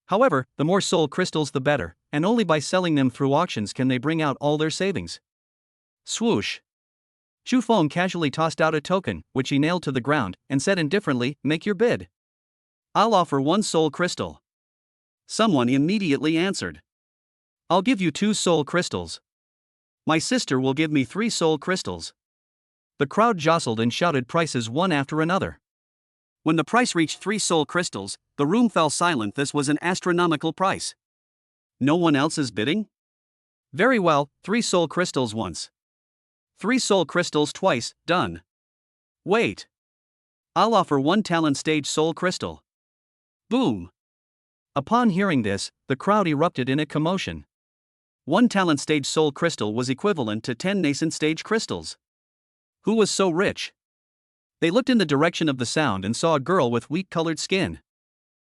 However, the more soul crystals the better, and only by selling them through auctions can they bring out all their savings. Swoosh. Chu Feng casually tossed out a token, which he nailed to the ground, and said indifferently, "Make your bid." "I'll offer one soul crystal." Someone immediately answered. "I'll give you 2 soul crystals." "My sister will give me 3 soul crystals." The crowd jostled and shouted prices one after another. When the price reached 3 soul crystals, the room fell silent. This was an astronomical price. No one else is bidding? Very well, 3 soul crystals once. 3 soul crystals twice, done. Wait. I'll offer 1 talent stage soul crystal. Boom. Upon hearing this, the crowd erupted in a commotion. 1 talent stage soul crystal was equivalent to 10 nascent stage crystals. Who was so rich? They looked in the direction of the sound and saw a girl with wheat-colored skin.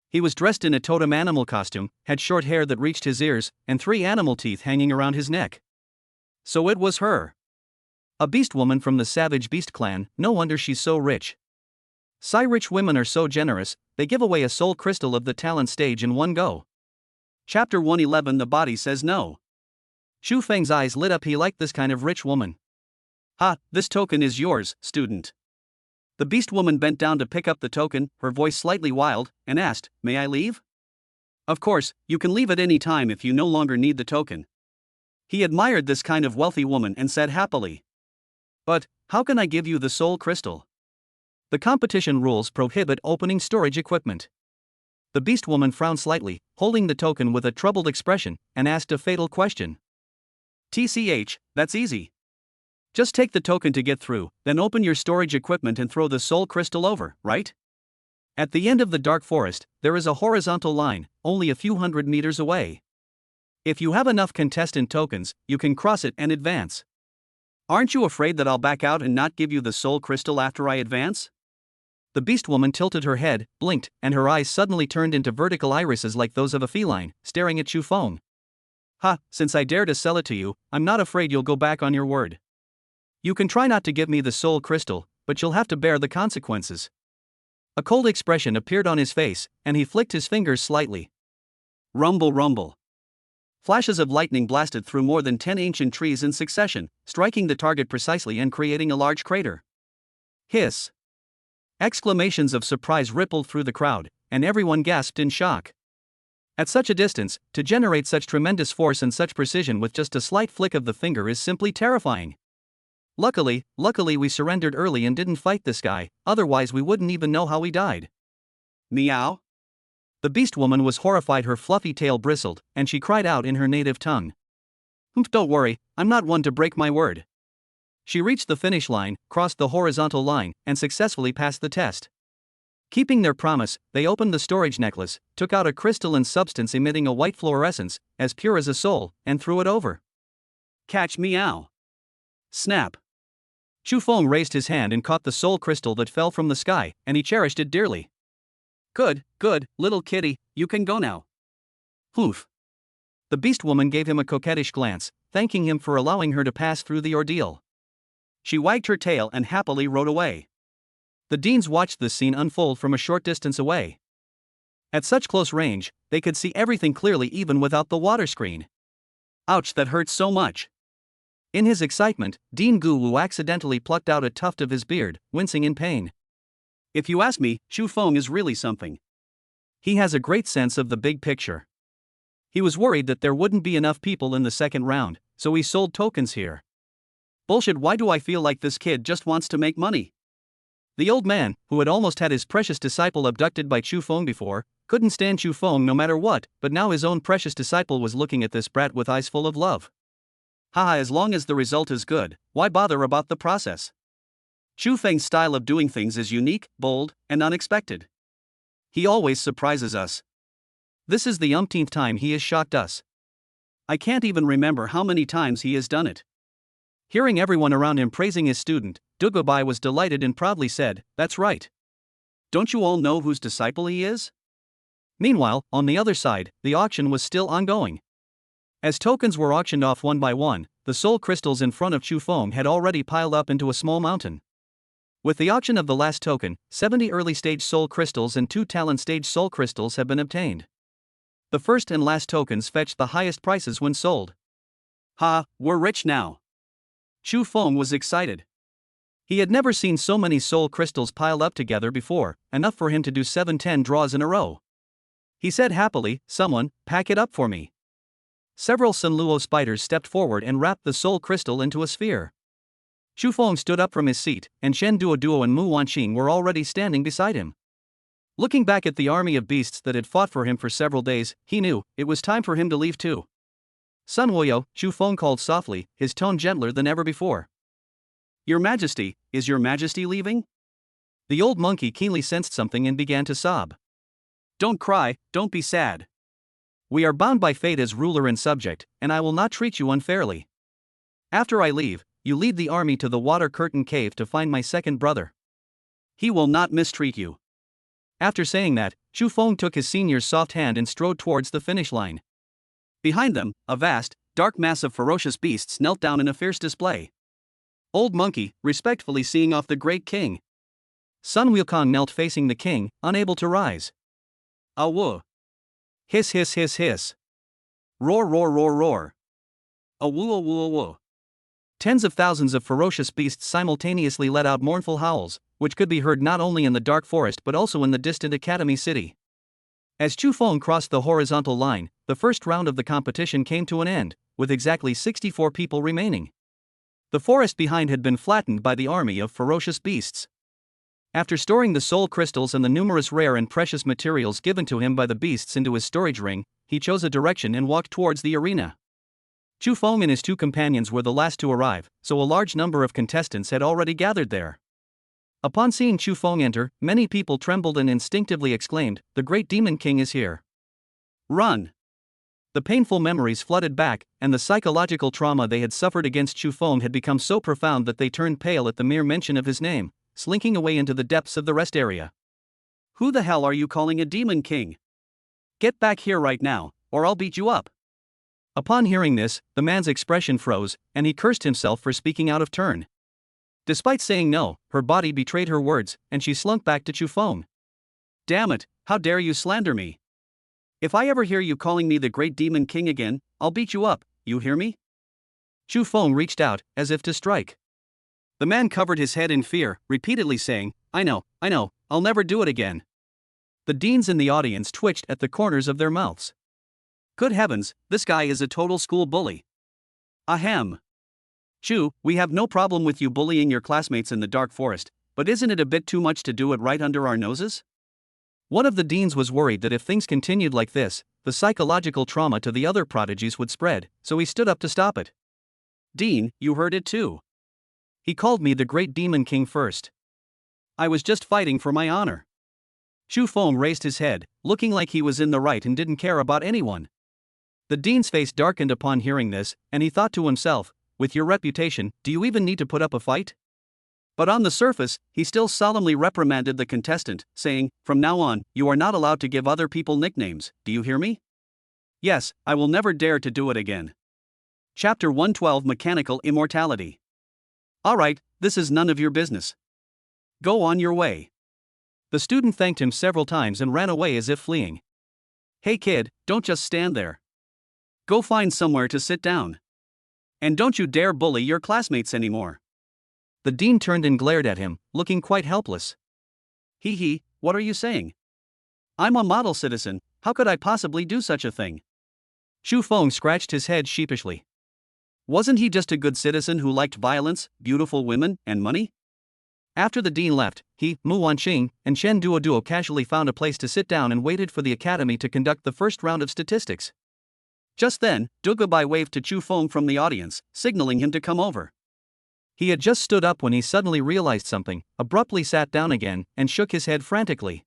He was dressed in a totem animal costume, had short hair that reached his ears, and 3 animal teeth hanging around his neck. So it was her. A beast woman from the Savage Beast clan. No wonder she's so rich. Rich women are so generous, they give away a soul crystal of the talent stage in one go. Chapter 111. The body says no. Chu Feng's eyes lit up. He liked this kind of rich woman. "Ha, this token is yours, student." The beast woman bent down to pick up the token, her voice slightly wild, and asked, "May I leave?" "Of course, you can leave at any time if you no longer need the token." He admired this kind of wealthy woman and said happily, "But, how can I give you the soul crystal?" The competition rules prohibit opening storage equipment. The beast woman frowned slightly, holding the token with a troubled expression, and asked a fatal question. "TCH, that's easy. Just take the token to get through, then open your storage equipment and throw the soul crystal over, right?" At the end of the dark forest, there is a horizontal line, only a few hundred meters away. If you have enough contestant tokens, you can cross it and advance. "Aren't you afraid that I'll back out and not give you the soul crystal after I advance?" The beast woman tilted her head, blinked, and her eyes suddenly turned into vertical irises like those of a feline, staring at Chu Feng. "Ha, since I dare to sell it to you, I'm not afraid you'll go back on your word. You can try not to give me the soul crystal, but you'll have to bear the consequences." A cold expression appeared on his face, and he flicked his fingers slightly. Rumble, rumble. Flashes of lightning blasted through more than 10 ancient trees in succession, striking the target precisely and creating a large crater. Hiss! Exclamations of surprise rippled through the crowd, and everyone gasped in shock. At such a distance, to generate such tremendous force and such precision with just a slight flick of the finger is simply terrifying. Luckily we surrendered early and didn't fight this guy, otherwise we wouldn't even know how we died. Meow. The beast woman was horrified. Her fluffy tail bristled, and she cried out in her native tongue. Don't worry, I'm not one to break my word." She reached the finish line, crossed the horizontal line, and successfully passed the test. Keeping their promise, they opened the storage necklace, took out a crystalline substance emitting a white fluorescence, as pure as a soul, and threw it over. "Catch meow." Snap. Chu Feng raised his hand and caught the soul crystal that fell from the sky, and he cherished it dearly. Good, little kitty, you can go now." Poof. The beast woman gave him a coquettish glance, thanking him for allowing her to pass through the ordeal. She wagged her tail and happily rode away. The deans watched this scene unfold from a short distance away. At such close range, they could see everything clearly even without the water screen. Ouch, that hurts so much. In his excitement, Dean Guwu accidentally plucked out a tuft of his beard, wincing in pain. If you ask me, Chu Feng is really something. He has a great sense of the big picture. He was worried that there wouldn't be enough people in the second round, so he sold tokens here. Bullshit, why do I feel like this kid just wants to make money? The old man, who had almost had his precious disciple abducted by Chu Feng before, couldn't stand Chu Feng no matter what, but now his own precious disciple was looking at this brat with eyes full of love. Haha, as long as the result is good, why bother about the process? Chu Feng's style of doing things is unique, bold, and unexpected. He always surprises us. This is the umpteenth time he has shocked us. I can't even remember how many times he has done it. Hearing everyone around him praising his student, Dugobai was delighted and proudly said, "That's right. Don't you all know whose disciple he is?" Meanwhile, on the other side, the auction was still ongoing. As tokens were auctioned off one by one, the soul crystals in front of Chu Feng had already piled up into a small mountain. With the auction of the last token, 70 early-stage soul crystals and 2 talent-stage soul crystals have been obtained. The first and last tokens fetched the highest prices when sold. Ha, we're rich now. Chu Feng was excited. He had never seen so many soul crystals piled up together before, enough for him to do 7-10 draws in a row. He said happily, "Someone, pack it up for me." Several Sunluo spiders stepped forward and wrapped the soul crystal into a sphere. Chu Feng stood up from his seat, and Shen Duoduo and Mu Wanqing were already standing beside him. Looking back at the army of beasts that had fought for him for several days, he knew it was time for him to leave too. "Sun Woyo," Chu Feng called softly, his tone gentler than ever before. "Your Majesty, is your Majesty leaving?" The old monkey keenly sensed something and began to sob. "Don't cry, don't be sad. We are bound by fate as ruler and subject, and I will not treat you unfairly. After I leave, you lead the army to the Water Curtain Cave to find my second brother. He will not mistreat you." After saying that, Chu Feng took his senior's soft hand and strode towards the finish line. Behind them, a vast, dark mass of ferocious beasts knelt down in a fierce display. Old Monkey, respectfully seeing off the great king. Sun Wukong knelt facing the king, unable to rise. Awu. Hiss hiss hiss hiss. Roar roar roar roar. Awu awu awu. Tens of thousands of ferocious beasts simultaneously let out mournful howls, which could be heard not only in the dark forest but also in the distant Academy City. As Chu Feng crossed the horizontal line, the first round of the competition came to an end, with exactly 64 people remaining. The forest behind had been flattened by the army of ferocious beasts. After storing the soul crystals and the numerous rare and precious materials given to him by the beasts into his storage ring, he chose a direction and walked towards the arena. Chu Feng and his 2 companions were the last to arrive, so a large number of contestants had already gathered there. Upon seeing Chu Feng enter, many people trembled and instinctively exclaimed, "The great demon king is here." Run! The painful memories flooded back, and the psychological trauma they had suffered against Chu Feng had become so profound that they turned pale at the mere mention of his name, slinking away into the depths of the rest area. "Who the hell are you calling a demon king? Get back here right now, or I'll beat you up." Upon hearing this, the man's expression froze, and he cursed himself for speaking out of turn. Despite saying no, her body betrayed her words, and she slunk back to Chu Feng. "Damn it, how dare you slander me? If I ever hear you calling me the great demon king again, I'll beat you up, you hear me?" Chu Feng reached out, as if to strike. The man covered his head in fear, repeatedly saying, I know, I'll never do it again." The deans in the audience twitched at the corners of their mouths. Good heavens, this guy is a total school bully. Ahem. Chu, we have no problem with you bullying your classmates in the dark forest, but isn't it a bit too much to do it right under our noses? One of the deans was worried that if things continued like this, the psychological trauma to the other prodigies would spread, so he stood up to stop it. "Dean, you heard it too. He called me the great demon king first. I was just fighting for my honor." Chu Feng raised his head, looking like he was in the right and didn't care about anyone. The dean's face darkened upon hearing this, and he thought to himself, "With your reputation, do you even need to put up a fight?" But on the surface, he still solemnly reprimanded the contestant, saying, "From now on, you are not allowed to give other people nicknames, do you hear me? Yes, I will never dare to do it again." Chapter 112 Mechanical Immortality. Alright, this is none of your business. Go on your way. The student thanked him several times and ran away as if fleeing. Hey kid, don't just stand there. Go find somewhere to sit down. And don't you dare bully your classmates anymore. The dean turned and glared at him, looking quite helpless. Hee, what are you saying? I'm a model citizen, how could I possibly do such a thing? Chu Feng scratched his head sheepishly. Wasn't he just a good citizen who liked violence, beautiful women, and money? After the dean left, he, Mu Wanqing, and Chen Duoduo casually found a place to sit down and waited for the academy to conduct the first round of statistics. Just then, Dugubai waved to Chu Feng from the audience, signaling him to come over. He had just stood up when he suddenly realized something, abruptly sat down again, and shook his head frantically.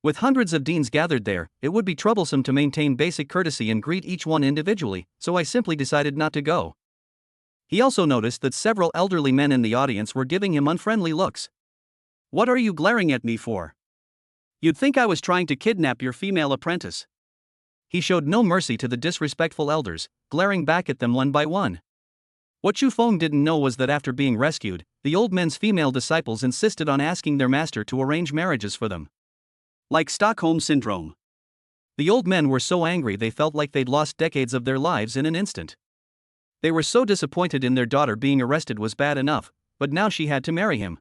With hundreds of deans gathered there, it would be troublesome to maintain basic courtesy and greet each one individually, so I simply decided not to go. He also noticed that several elderly men in the audience were giving him unfriendly looks. What are you glaring at me for? You'd think I was trying to kidnap your female apprentice. He showed no mercy to the disrespectful elders, glaring back at them one by one. What Chu Feng didn't know was that after being rescued, the old men's female disciples insisted on asking their master to arrange marriages for them. Like Stockholm Syndrome. The old men were so angry they felt like they'd lost decades of their lives in an instant. They were so disappointed in their daughter being arrested was bad enough, but now she had to marry him.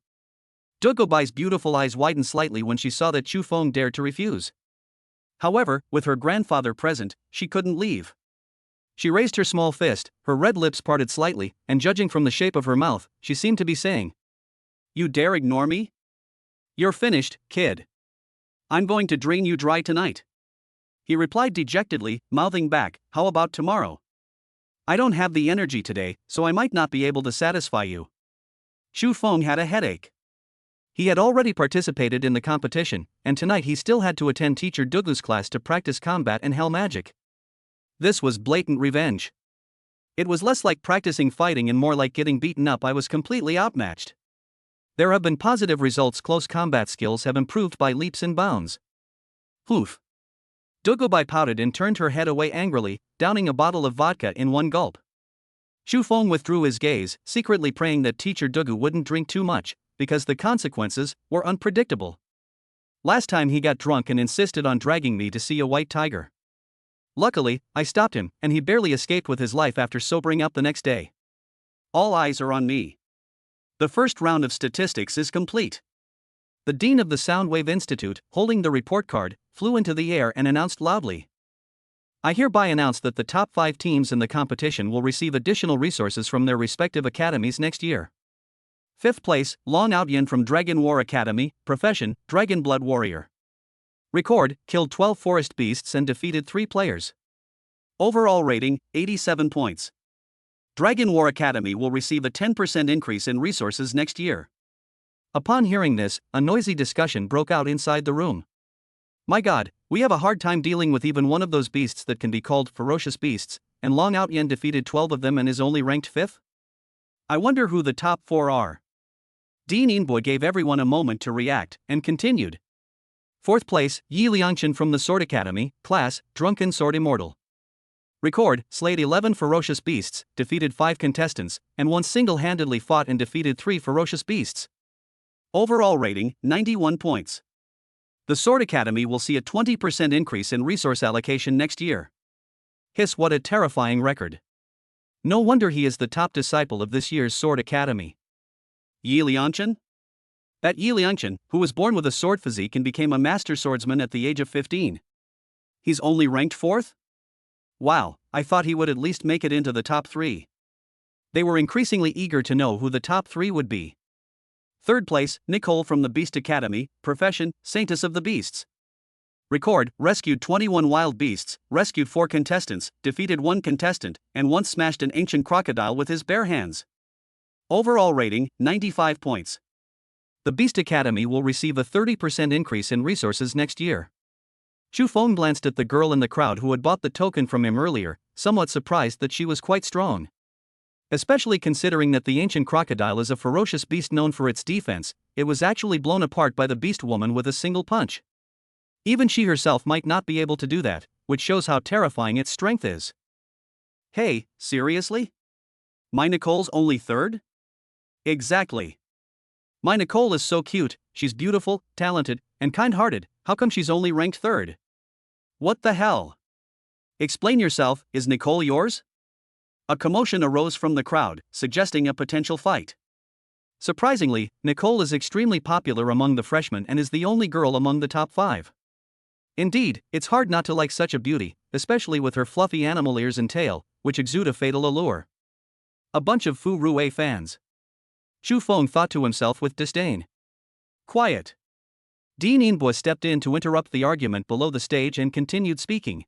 Dugobai's beautiful eyes widened slightly when she saw that Chu Feng dared to refuse. However, with her grandfather present, she couldn't leave. She raised her small fist, her red lips parted slightly, and judging from the shape of her mouth, she seemed to be saying, "You dare ignore me? You're finished, kid. I'm going to drain you dry tonight." He replied dejectedly, mouthing back, "How about tomorrow? I don't have the energy today, so I might not be able to satisfy you." Chu Feng had a headache. He had already participated in the competition, and tonight he still had to attend teacher Dugu's class to practice combat and hell magic. This was blatant revenge. It was less like practicing fighting and more like getting beaten up. I was completely outmatched. There have been positive results. Close combat skills have improved by leaps and bounds. Oof. Dugubai pouted and turned her head away angrily, downing a bottle of vodka in one gulp. Chu Feng withdrew his gaze, secretly praying that teacher Dugu wouldn't drink too much, because the consequences were unpredictable. Last time he got drunk and insisted on dragging me to see a white tiger. Luckily, I stopped him, and he barely escaped with his life after sobering up the next day. All eyes are on me. The first round of statistics is complete. The dean of the Soundwave Institute, holding the report card, flew into the air and announced loudly, "I hereby announce that the top 5 teams in the competition will receive additional resources from their respective academies next year. 5th place, Long Outyan from Dragon War Academy, profession, Dragon Blood Warrior. Record, killed 12 forest beasts and defeated 3 players. Overall rating, 87 points. Dragon War Academy will receive a 10% increase in resources next year." Upon hearing this, a noisy discussion broke out inside the room. "My God, we have a hard time dealing with even one of those beasts that can be called ferocious beasts, and Long Outyan defeated 12 of them and is only ranked 5th? I wonder who the top 4 are." Dean Inboy gave everyone a moment to react, and continued. 4th place, Yi Liangchen from the Sword Academy, class, Drunken Sword Immortal. Record, slayed 11 ferocious beasts, defeated 5 contestants, and once single-handedly fought and defeated 3 ferocious beasts. Overall rating, 91 points. The Sword Academy will see a 20% increase in resource allocation next year." Hiss, what a terrifying record. No wonder he is the top disciple of this year's Sword Academy. Yi Liangchen? That Yi Liangchen, who was born with a sword physique and became a master swordsman at the age of 15. He's only ranked 4th? Wow, I thought he would at least make it into the top 3. They were increasingly eager to know who the top 3 would be. 3rd place, Nicole from the Beast Academy, profession, Saintess of the Beasts. Record, rescued 21 wild beasts, rescued 4 contestants, defeated 1 contestant, and once smashed an ancient crocodile with his bare hands. Overall rating, 95 points. The Beast Academy will receive a 30% increase in resources next year. Chu Feng glanced at the girl in the crowd who had bought the token from him earlier, somewhat surprised that she was quite strong. Especially considering that the ancient crocodile is a ferocious beast known for its defense, it was actually blown apart by the beast woman with a single punch. Even she herself might not be able to do that, which shows how terrifying its strength is. Hey, seriously? My Nicole's only 3rd? Exactly. My Nicole is so cute, she's beautiful, talented, and kind-hearted, how come she's only ranked 3rd? What the hell? Explain yourself, is Nicole yours? A commotion arose from the crowd, suggesting a potential fight. Surprisingly, Nicole is extremely popular among the freshmen and is the only girl among the top 5. Indeed, it's hard not to like such a beauty, especially with her fluffy animal ears and tail, which exude a fatal allure. A bunch of Fu Rue fans. Chu Feng thought to himself with disdain. Quiet. Dean Inbua stepped in to interrupt the argument below the stage and continued speaking.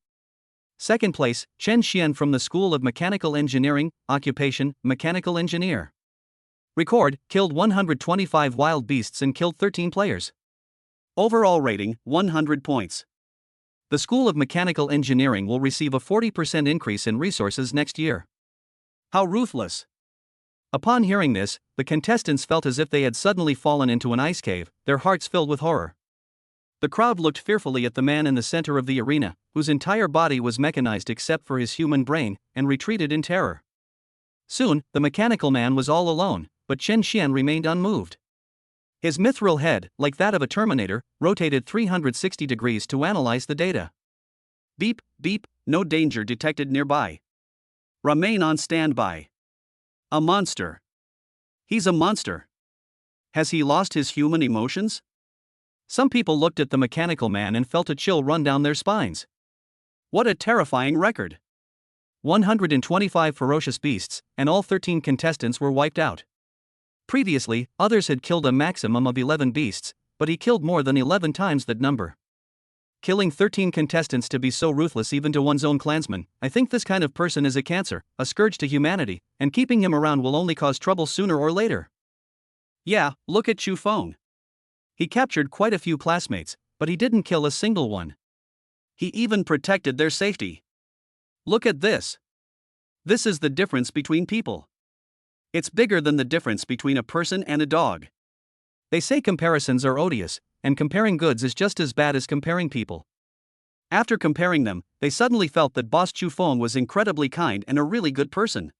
Second place, Chen Xian from the School of Mechanical Engineering, occupation, mechanical engineer. Record, killed 125 wild beasts and killed 13 players. Overall rating, 100 points. The School of Mechanical Engineering will receive a 40% increase in resources next year. How ruthless. Upon hearing this, the contestants felt as if they had suddenly fallen into an ice cave, their hearts filled with horror. The crowd looked fearfully at the man in the center of the arena, whose entire body was mechanized except for his human brain, and retreated in terror. Soon, the mechanical man was all alone, but Chen Xian remained unmoved. His mithril head, like that of a Terminator, rotated 360 degrees to analyze the data. Beep, beep, no danger detected nearby. Remain on standby. A monster. He's a monster. Has he lost his human emotions? Some people looked at the mechanical man and felt a chill run down their spines. What a terrifying record. 125 ferocious beasts, and all 13 contestants were wiped out. Previously, others had killed a maximum of 11 beasts, but he killed more than 11 times that number. Killing 13 contestants to be so ruthless even to one's own clansmen, I think this kind of person is a cancer, a scourge to humanity, and keeping him around will only cause trouble sooner or later. Yeah, look at Chu Feng. He captured quite a few classmates, but he didn't kill a single one. He even protected their safety. Look at this. This is the difference between people. It's bigger than the difference between a person and a dog. They say comparisons are odious, and comparing goods is just as bad as comparing people. After comparing them, they suddenly felt that Boss Chu Feng was incredibly kind and a really good person.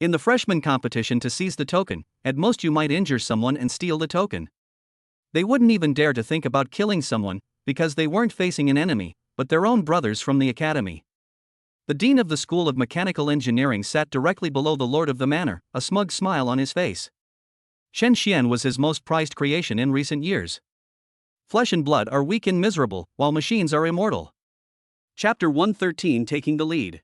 In the freshman competition to seize the token, at most you might injure someone and steal the token. They wouldn't even dare to think about killing someone, because they weren't facing an enemy, but their own brothers from the academy. The dean of the School of Mechanical Engineering sat directly below the lord of the manor, a smug smile on his face. Chen Xian was his most prized creation in recent years. Flesh and blood are weak and miserable, while machines are immortal. Chapter 113 Taking the Lead.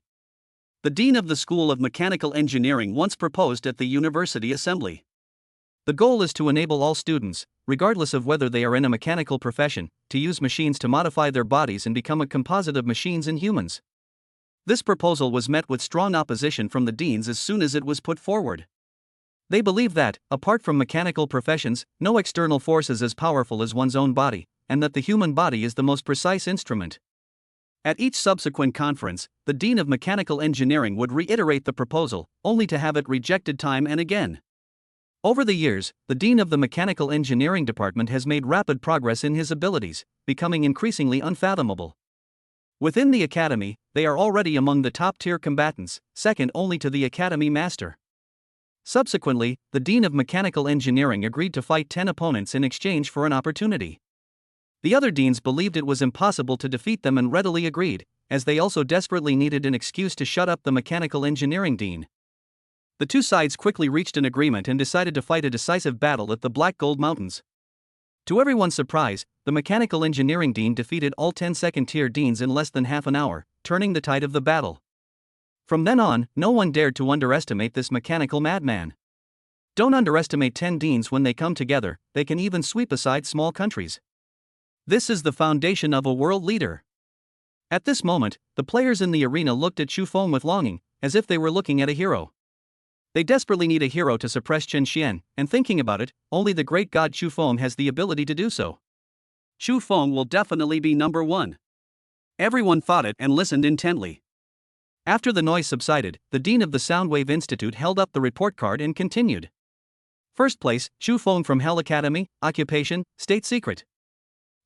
The dean of the School of Mechanical Engineering once proposed at the University Assembly. The goal is to enable all students, regardless of whether they are in a mechanical profession, to use machines to modify their bodies and become a composite of machines and humans. This proposal was met with strong opposition from the deans as soon as it was put forward. They believe that, apart from mechanical professions, no external force is as powerful as one's own body, and that the human body is the most precise instrument. At each subsequent conference, the dean of mechanical engineering would reiterate the proposal, only to have it rejected time and again. Over the years, the dean of the mechanical engineering department has made rapid progress in his abilities, becoming increasingly unfathomable. Within the academy, they are already among the top-tier combatants, second only to the academy master. Subsequently, the dean of mechanical engineering agreed to fight 10 opponents in exchange for an opportunity. The other deans believed it was impossible to defeat them and readily agreed, as they also desperately needed an excuse to shut up the mechanical engineering dean. The two sides quickly reached an agreement and decided to fight a decisive battle at the Black Gold Mountains. To everyone's surprise, the mechanical engineering dean defeated all 10 second-tier deans in less than half an hour, turning the tide of the battle. From then on, no one dared to underestimate this mechanical madman. Don't underestimate 10 deans when they come together, they can even sweep aside small countries. This is the foundation of a world leader. At this moment, the players in the arena looked at Chu Feng with longing, as if they were looking at a hero. They desperately need a hero to suppress Chen Xian, and thinking about it, only the great god Chu Feng has the ability to do so. Chu Feng will definitely be number one. Everyone thought it and listened intently. After the noise subsided, the dean of the Soundwave Institute held up the report card and continued. First place, Chu Feng from Hell Academy, occupation, state secret.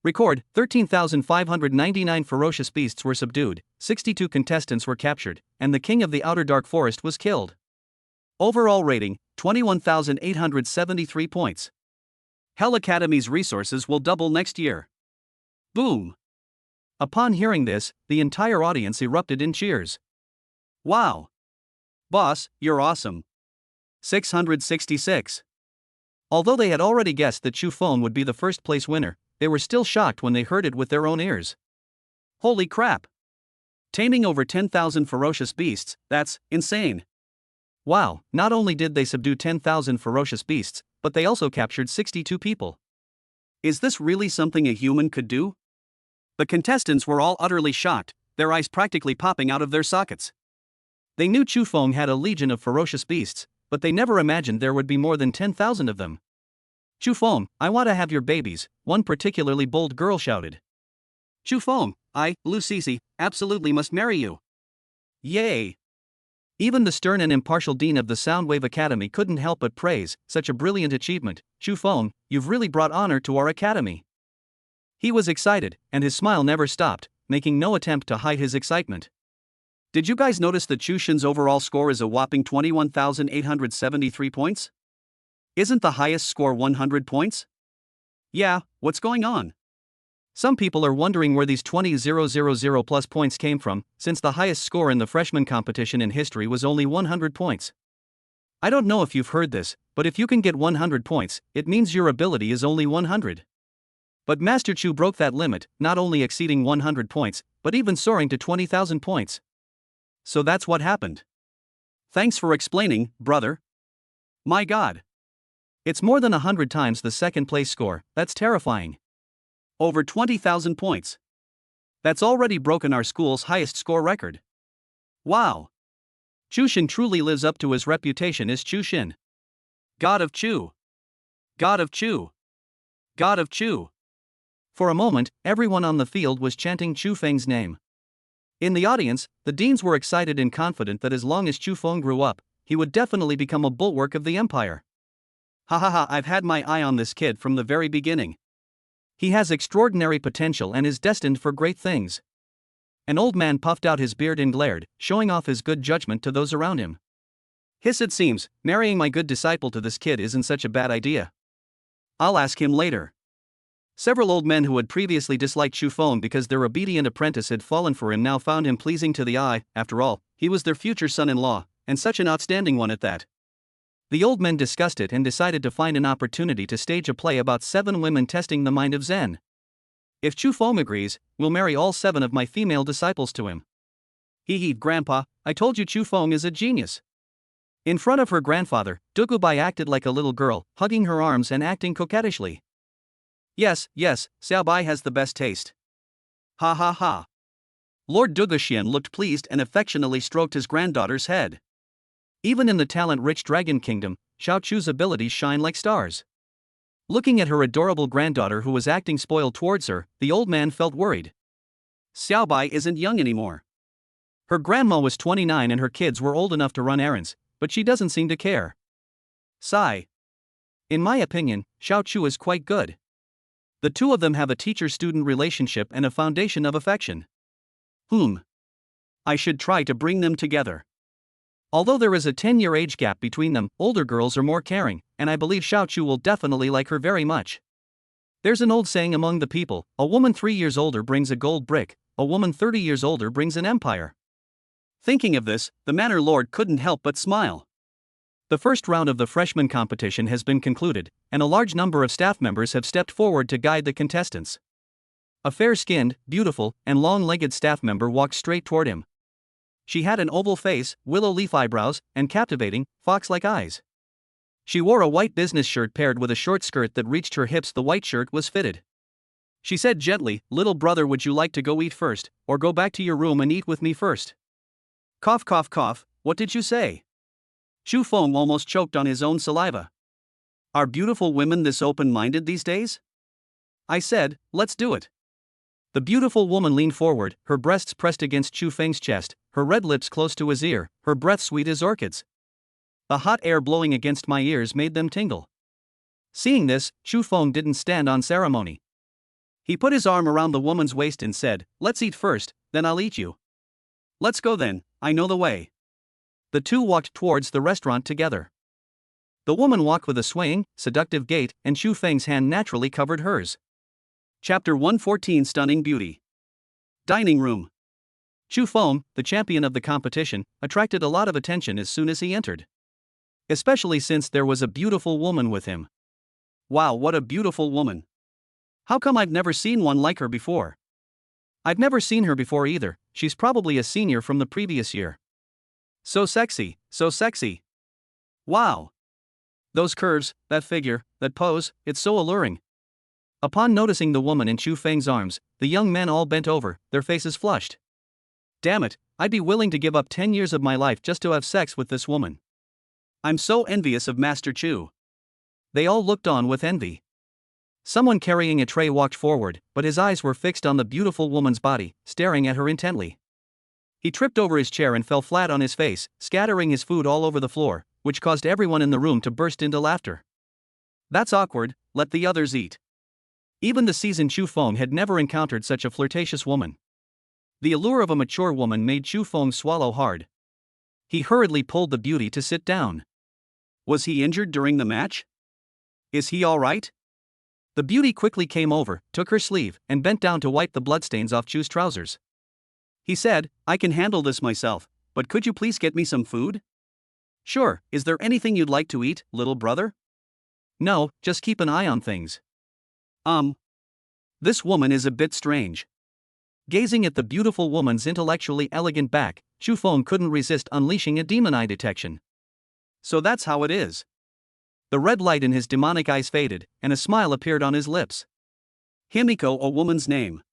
Record, 13,599 ferocious beasts were subdued, 62 contestants were captured, and the king of the Outer Dark Forest was killed. Overall rating, 21,873 points. Hell Academy's resources will double next year. Boom! Upon hearing this, the entire audience erupted in cheers. Wow! Boss, you're awesome. 666. Although they had already guessed that Chu Feng would be the first place winner, they were still shocked when they heard it with their own ears. Holy crap! Taming over 10,000 ferocious beasts, that's insane. Wow, not only did they subdue 10,000 ferocious beasts, but they also captured 62 people. Is this really something a human could do? The contestants were all utterly shocked, their eyes practically popping out of their sockets. They knew Chu Feng had a legion of ferocious beasts, but they never imagined there would be more than 10,000 of them. Chu Feng, I want to have your babies, one particularly bold girl shouted. Chu Feng, Lu Sisi, absolutely must marry you. Yay! Even the stern and impartial dean of the Soundwave Academy couldn't help but praise such a brilliant achievement. Chu Feng, you've really brought honor to our academy. He was excited, and his smile never stopped, making no attempt to hide his excitement. Did you guys notice that Chu Xin's overall score is a whopping 21,873 points? Isn't the highest score 100 points? Yeah, what's going on? Some people are wondering where these 20,000 plus points came from, since the highest score in the freshman competition in history was only 100 points. I don't know if you've heard this, but if you can get 100 points, it means your ability is only 100. But Master Chu broke that limit, not only exceeding 100 points, but even soaring to 20,000 points. So that's what happened. Thanks for explaining, brother. My God. It's more than 100 times the second place score, that's terrifying. Over 20,000 points. That's already broken our school's highest score record. Wow. Chu Xin truly lives up to his reputation as Chu Xin. God of Chu. God of Chu. God of Chu. For a moment, everyone on the field was chanting Chu Feng's name. In the audience, the deans were excited and confident that as long as Chu Feng grew up, he would definitely become a bulwark of the empire. Ha ha ha, I've had my eye on this kid from the very beginning. He has extraordinary potential and is destined for great things. An old man puffed out his beard and glared, showing off his good judgment to those around him. It seems, marrying my good disciple to this kid isn't such a bad idea. I'll ask him later. Several old men who had previously disliked Chu Feng because their obedient apprentice had fallen for him now found him pleasing to the eye. After all, he was their future son-in-law, and such an outstanding one at that. The old men discussed it and decided to find an opportunity to stage a play about 7 women testing the mind of Zen. If Chu Feng agrees, we'll marry all 7 of my female disciples to him. Hee, Grandpa, I told you Chu Feng is a genius. In front of her grandfather, Dugubai acted like a little girl, hugging her arms and acting coquettishly. Yes, Xiaobai has the best taste. Ha ha ha. Lord Duguxian looked pleased and affectionately stroked his granddaughter's head. Even in the talent-rich Dragon Kingdom, Xiao Chu's abilities shine like stars. Looking at her adorable granddaughter who was acting spoiled towards her, the old man felt worried. Xiaobai isn't young anymore. Her grandma was 29 and her kids were old enough to run errands, but she doesn't seem to care. Sigh. In my opinion, Xiao Chu is quite good. The two of them have a teacher-student relationship and a foundation of affection. I should try to bring them together. Although there is a 10-year age gap between them, older girls are more caring, and I believe Xiao Chu will definitely like her very much. There's an old saying among the people, a woman 3 years older brings a gold brick, a woman 30 years older brings an empire. Thinking of this, the Manor Lord couldn't help but smile. The first round of the freshman competition has been concluded, and a large number of staff members have stepped forward to guide the contestants. A fair-skinned, beautiful, and long-legged staff member walked straight toward him. She had an oval face, willow leaf eyebrows, and captivating, fox-like eyes. She wore a white business shirt paired with a short skirt that reached her hips. The white shirt was fitted. She said gently, "Little brother, would you like to go eat first, or go back to your room and eat with me first?" Cough cough cough, what did you say? Chu Feng almost choked on his own saliva. Are beautiful women this open-minded these days? I said, let's do it. The beautiful woman leaned forward, her breasts pressed against Chu Feng's chest, her red lips close to his ear, her breath sweet as orchids. The hot air blowing against my ears made them tingle. Seeing this, Chu Feng didn't stand on ceremony. He put his arm around the woman's waist and said, "Let's eat first, then I'll eat you." "Let's go then, I know the way." The two walked towards the restaurant together. The woman walked with a swaying, seductive gait, and Chu Feng's hand naturally covered hers. Chapter 114, Stunning Beauty. Dining Room. Chu Feng, the champion of the competition, attracted a lot of attention as soon as he entered. Especially since there was a beautiful woman with him. Wow, what a beautiful woman. How come I've never seen one like her before? I've never seen her before either, she's probably a senior from the previous year. So sexy, so sexy. Wow. Those curves, that figure, that pose, it's so alluring. Upon noticing the woman in Chu Feng's arms, the young men all bent over, their faces flushed. Damn it, I'd be willing to give up 10 years of my life just to have sex with this woman. I'm so envious of Master Chu. They all looked on with envy. Someone carrying a tray walked forward, but his eyes were fixed on the beautiful woman's body, staring at her intently. He tripped over his chair and fell flat on his face, scattering his food all over the floor, which caused everyone in the room to burst into laughter. That's awkward, let the others eat. Even the seasoned Chu Feng had never encountered such a flirtatious woman. The allure of a mature woman made Chu Feng swallow hard. He hurriedly pulled the beauty to sit down. Was he injured during the match? Is he all right? The beauty quickly came over, took her sleeve, and bent down to wipe the bloodstains off Chu's trousers. He said, I can handle this myself, but could you please get me some food? Sure, is there anything you'd like to eat, little brother? No, just keep an eye on things. This woman is a bit strange. Gazing at the beautiful woman's intellectually elegant back, Chu Feng couldn't resist unleashing a demon eye detection. So that's how it is. The red light in his demonic eyes faded, and a smile appeared on his lips. Himiko, a woman's name.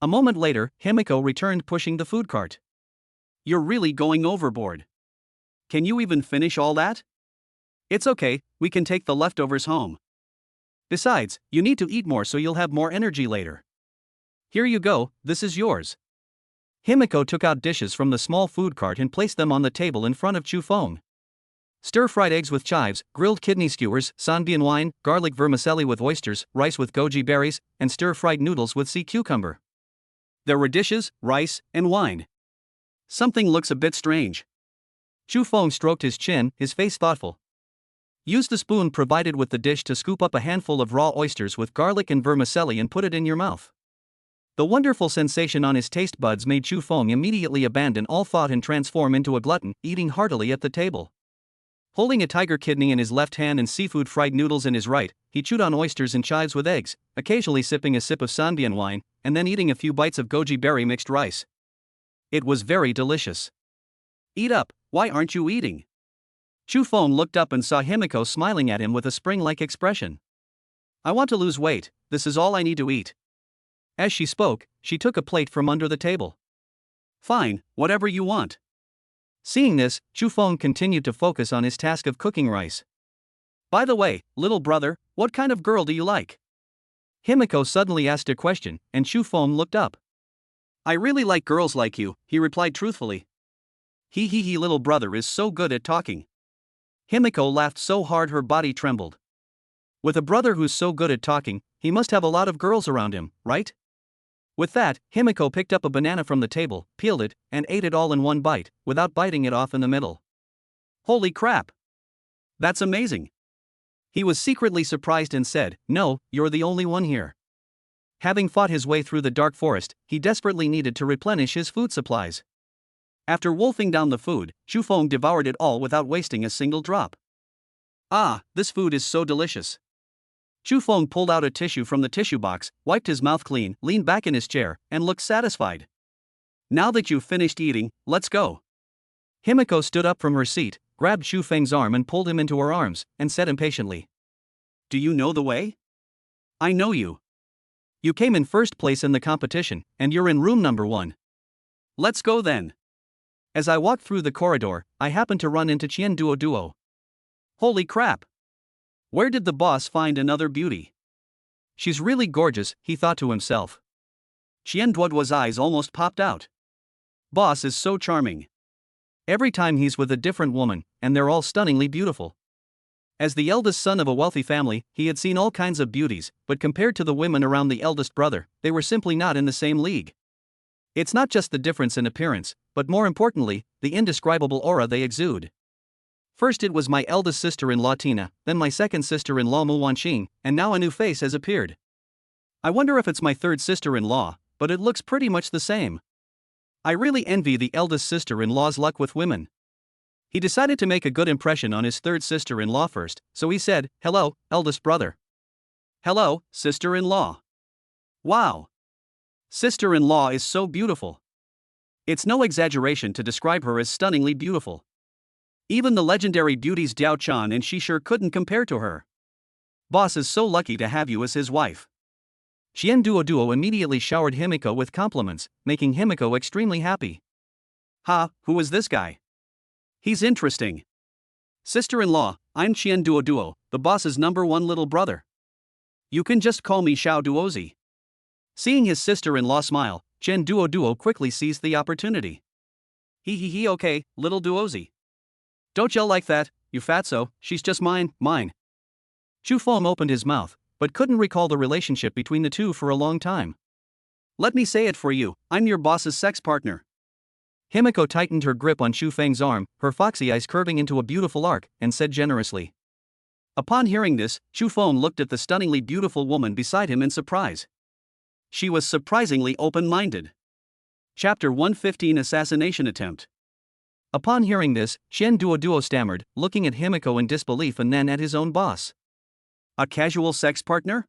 A moment later, Himiko returned pushing the food cart. You're really going overboard. Can you even finish all that? It's okay, we can take the leftovers home. Besides, you need to eat more so you'll have more energy later. Here you go, this is yours. Himiko took out dishes from the small food cart and placed them on the table in front of Chu Feng. Stir-fried eggs with chives, grilled kidney skewers, sanbian wine, garlic vermicelli with oysters, rice with goji berries, and stir-fried noodles with sea cucumber. There were dishes, rice, and wine. Something looks a bit strange. Chu Feng stroked his chin, his face thoughtful. Use the spoon provided with the dish to scoop up a handful of raw oysters with garlic and vermicelli and put it in your mouth. The wonderful sensation on his taste buds made Chu Feng immediately abandon all thought and transform into a glutton, eating heartily at the table. Holding a tiger kidney in his left hand and seafood fried noodles in his right, he chewed on oysters and chives with eggs, occasionally sipping a sip of sanbian wine, and then eating a few bites of goji berry mixed rice. It was very delicious. Eat up, why aren't you eating? Chu Feng looked up and saw Himiko smiling at him with a spring-like expression. I want to lose weight, this is all I need to eat. As she spoke, she took a plate from under the table. Fine, whatever you want. Seeing this, Chu Feng continued to focus on his task of cooking rice. By the way, little brother, what kind of girl do you like? Himiko suddenly asked a question, and Chu Feng looked up. I really like girls like you, he replied truthfully. He, little brother is so good at talking. Himiko laughed so hard her body trembled. With a brother who's so good at talking, he must have a lot of girls around him, right? With that, Himiko picked up a banana from the table, peeled it, and ate it all in one bite, without biting it off in the middle. Holy crap! That's amazing. He was secretly surprised and said, No, you're the only one here. Having fought his way through the dark forest, he desperately needed to replenish his food supplies. After wolfing down the food, Chu Feng devoured it all without wasting a single drop. Ah, this food is so delicious. Chu Feng pulled out a tissue from the tissue box, wiped his mouth clean, leaned back in his chair, and looked satisfied. Now that you've finished eating, let's go. Himiko stood up from her seat, grabbed Chu Feng's arm and pulled him into her arms, and said impatiently. Do you know the way? I know you. You came in first place in the competition, and you're in room number 1. Let's go then. As I walked through the corridor, I happened to run into Qian Duo. Holy crap! Where did the boss find another beauty? She's really gorgeous, he thought to himself. Qian Duo's eyes almost popped out. Boss is so charming. Every time he's with a different woman, and they're all stunningly beautiful. As the eldest son of a wealthy family, he had seen all kinds of beauties, but compared to the women around the eldest brother, they were simply not in the same league. It's not just the difference in appearance, but more importantly, the indescribable aura they exude. First it was my eldest sister-in-law Tina, then my second sister-in-law Mu Wanqing, and now a new face has appeared. I wonder if it's my third sister-in-law, but it looks pretty much the same. I really envy the eldest sister-in-law's luck with women. He decided to make a good impression on his third sister-in-law first, so he said, Hello, eldest brother. Hello, sister-in-law. Wow. Sister-in-law is so beautiful. It's no exaggeration to describe her as stunningly beautiful. Even the legendary beauties Diao Chan and she sure couldn't compare to her. Boss is so lucky to have you as his wife. Qian Duo immediately showered Himiko with compliments, making Himiko extremely happy. Ha, who is this guy? He's interesting. Sister-in-law, I'm Qian Duo, the boss's #1 little brother. You can just call me Xiao Duozi. Seeing his sister-in-law smile, Qian Duo quickly seized the opportunity. He, okay, little Duozi. Don't yell like that, you fatso, she's just mine. Chu Feng opened his mouth, but couldn't recall the relationship between the two for a long time. Let me say it for you, I'm your boss's sex partner. Himiko tightened her grip on Chu Feng's arm, her foxy eyes curving into a beautiful arc, and said generously. Upon hearing this, Chu Feng looked at the stunningly beautiful woman beside him in surprise. She was surprisingly open-minded. Chapter 115 Assassination Attempt. Upon hearing this, Qian Duo stammered, looking at Himiko in disbelief and then at his own boss. A casual sex partner?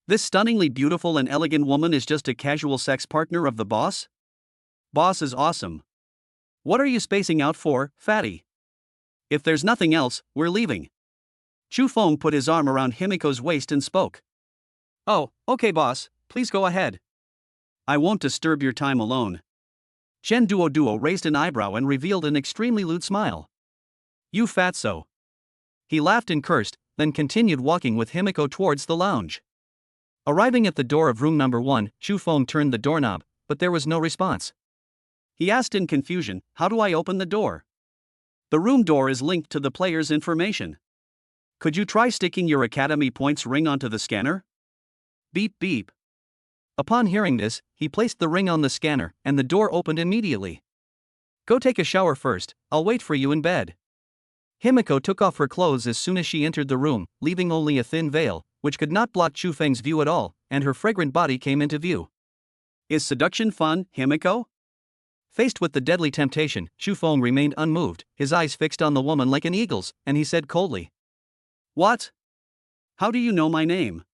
This stunningly beautiful and elegant woman is just a casual sex partner of the boss? Boss is awesome. What are you spacing out for, fatty? If there's nothing else, we're leaving. Chu Feng put his arm around Himiko's waist and spoke. Oh, okay boss, please go ahead. I won't disturb your time alone. Qian Duo raised an eyebrow and revealed an extremely lewd smile. You fatso. He laughed and cursed, then continued walking with Himiko towards the lounge. Arriving at the door of room #1, Chu Feng turned the doorknob, but there was no response. He asked in confusion, how do I open the door? The room door is linked to the player's information. Could you try sticking your academy points ring onto the scanner? Beep beep. Upon hearing this, he placed the ring on the scanner, and the door opened immediately. Go take a shower first, I'll wait for you in bed. Himiko took off her clothes as soon as she entered the room, leaving only a thin veil, which could not block Chu Feng's view at all, and her fragrant body came into view. Is seduction fun, Himiko? Faced with the deadly temptation, Chu Feng remained unmoved, his eyes fixed on the woman like an eagle's, and he said coldly. What? How do you know my name?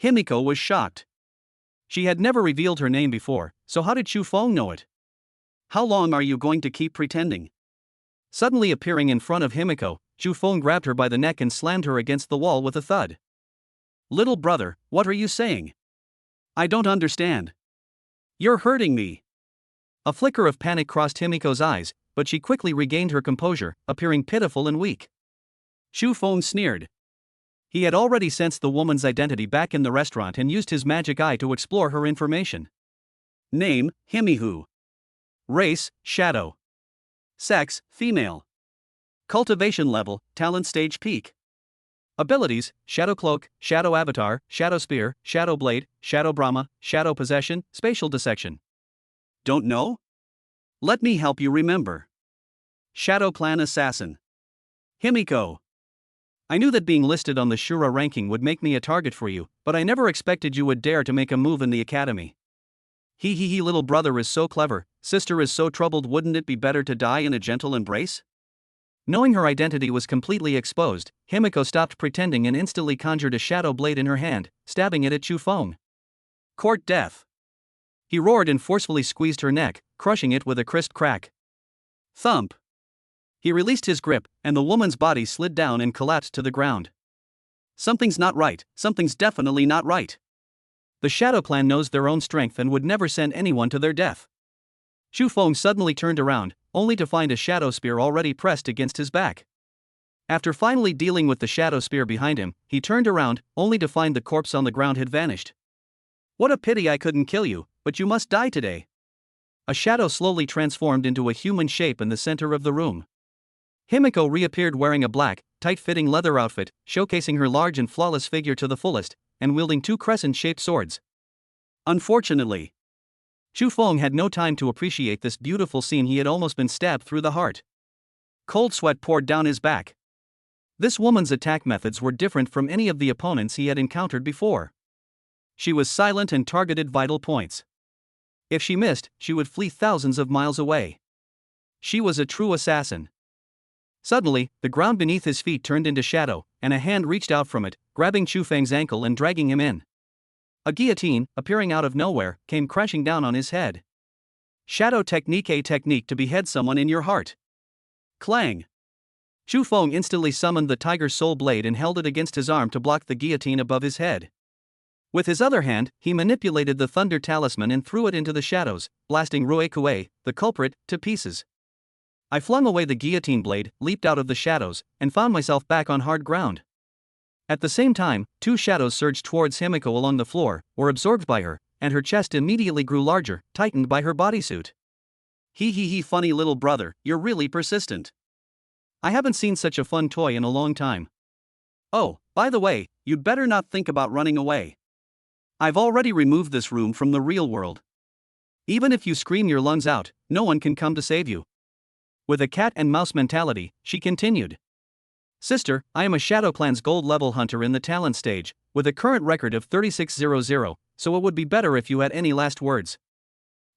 Himiko was shocked. She had never revealed her name before, so how did Chu Feng know it? How long are you going to keep pretending? Suddenly appearing in front of Himiko, Chu Feng grabbed her by the neck and slammed her against the wall with a thud. Little brother, what are you saying? I don't understand. You're hurting me. A flicker of panic crossed Himiko's eyes, but she quickly regained her composure, appearing pitiful and weak. Chu Feng sneered. He had already sensed the woman's identity back in the restaurant and used his magic eye to explore her information. Name, Himihu. Race, Shadow. Sex, female. Cultivation level, talent stage peak. Abilities, Shadow Cloak, Shadow Avatar, Shadow Spear, Shadow Blade, Shadow Brahma, Shadow Possession, Spatial Dissection. Don't know? Let me help you remember. Shadow Clan Assassin. Himiko. I knew that being listed on the Shura ranking would make me a target for you, but I never expected you would dare to make a move in the academy. He little brother is so clever, sister is so troubled, wouldn't it be better to die in a gentle embrace? Knowing her identity was completely exposed, Himiko stopped pretending and instantly conjured a shadow blade in her hand, stabbing it at Chu Feng. Court death. He roared and forcefully squeezed her neck, crushing it with a crisp crack. Thump. He released his grip, and the woman's body slid down and collapsed to the ground. Something's not right, something's definitely not right. The Shadow Clan knows their own strength and would never send anyone to their death. Chu Feng suddenly turned around, only to find a shadow spear already pressed against his back. After finally dealing with the shadow spear behind him, he turned around, only to find the corpse on the ground had vanished. What a pity I couldn't kill you, but you must die today. A shadow slowly transformed into a human shape in the center of the room. Himiko reappeared wearing a black, tight-fitting leather outfit, showcasing her large and flawless figure to the fullest, and wielding two crescent-shaped swords. Unfortunately, Chu Feng had no time to appreciate this beautiful scene. He had almost been stabbed through the heart. Cold sweat poured down his back. This woman's attack methods were different from any of the opponents he had encountered before. She was silent and targeted vital points. If she missed, she would flee thousands of miles away. She was a true assassin. Suddenly, the ground beneath his feet turned into shadow, and a hand reached out from it, grabbing Chu Feng's ankle and dragging him in. A guillotine, appearing out of nowhere, came crashing down on his head. Shadow technique, a technique to behead someone in your heart. Clang. Chu Feng instantly summoned the Tiger Soul Blade and held it against his arm to block the guillotine above his head. With his other hand, he manipulated the Thunder Talisman and threw it into the shadows, blasting Rue Kue, the culprit, to pieces. I flung away the guillotine blade, leaped out of the shadows, and found myself back on hard ground. At the same time, two shadows surged towards Himiko along the floor, were absorbed by her, and her chest immediately grew larger, tightened by her bodysuit. He, funny little brother, you're really persistent. I haven't seen such a fun toy in a long time. Oh, by the way, you'd better not think about running away. I've already removed this room from the real world. Even if you scream your lungs out, no one can come to save you. With a cat and mouse mentality, she continued. Sister, I am a Shadow Clan's gold level hunter in the talent stage, with a current record of 3600, so it would be better if you had any last words.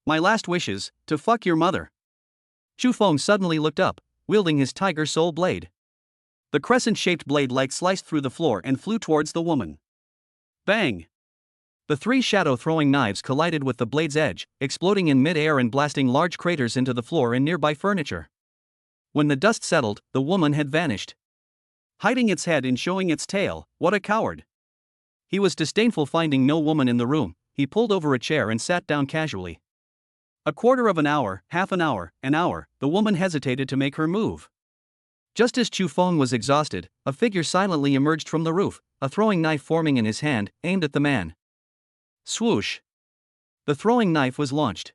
My last wish is to fuck your mother. Chu Feng suddenly looked up, wielding his Tiger Soul Blade. The crescent-shaped blade sliced through the floor and flew towards the woman. Bang! The three shadow-throwing knives collided with the blade's edge, exploding in mid-air and blasting large craters into the floor and nearby furniture. When the dust settled, the woman had vanished. Hiding its head and showing its tail, what a coward! He was disdainful finding no woman in the room. He pulled over a chair and sat down casually. A quarter of an hour, half an hour, the woman hesitated to make her move. Just as Chu Feng was exhausted, a figure silently emerged from the roof, a throwing knife forming in his hand, aimed at the man. Swoosh! The throwing knife was launched.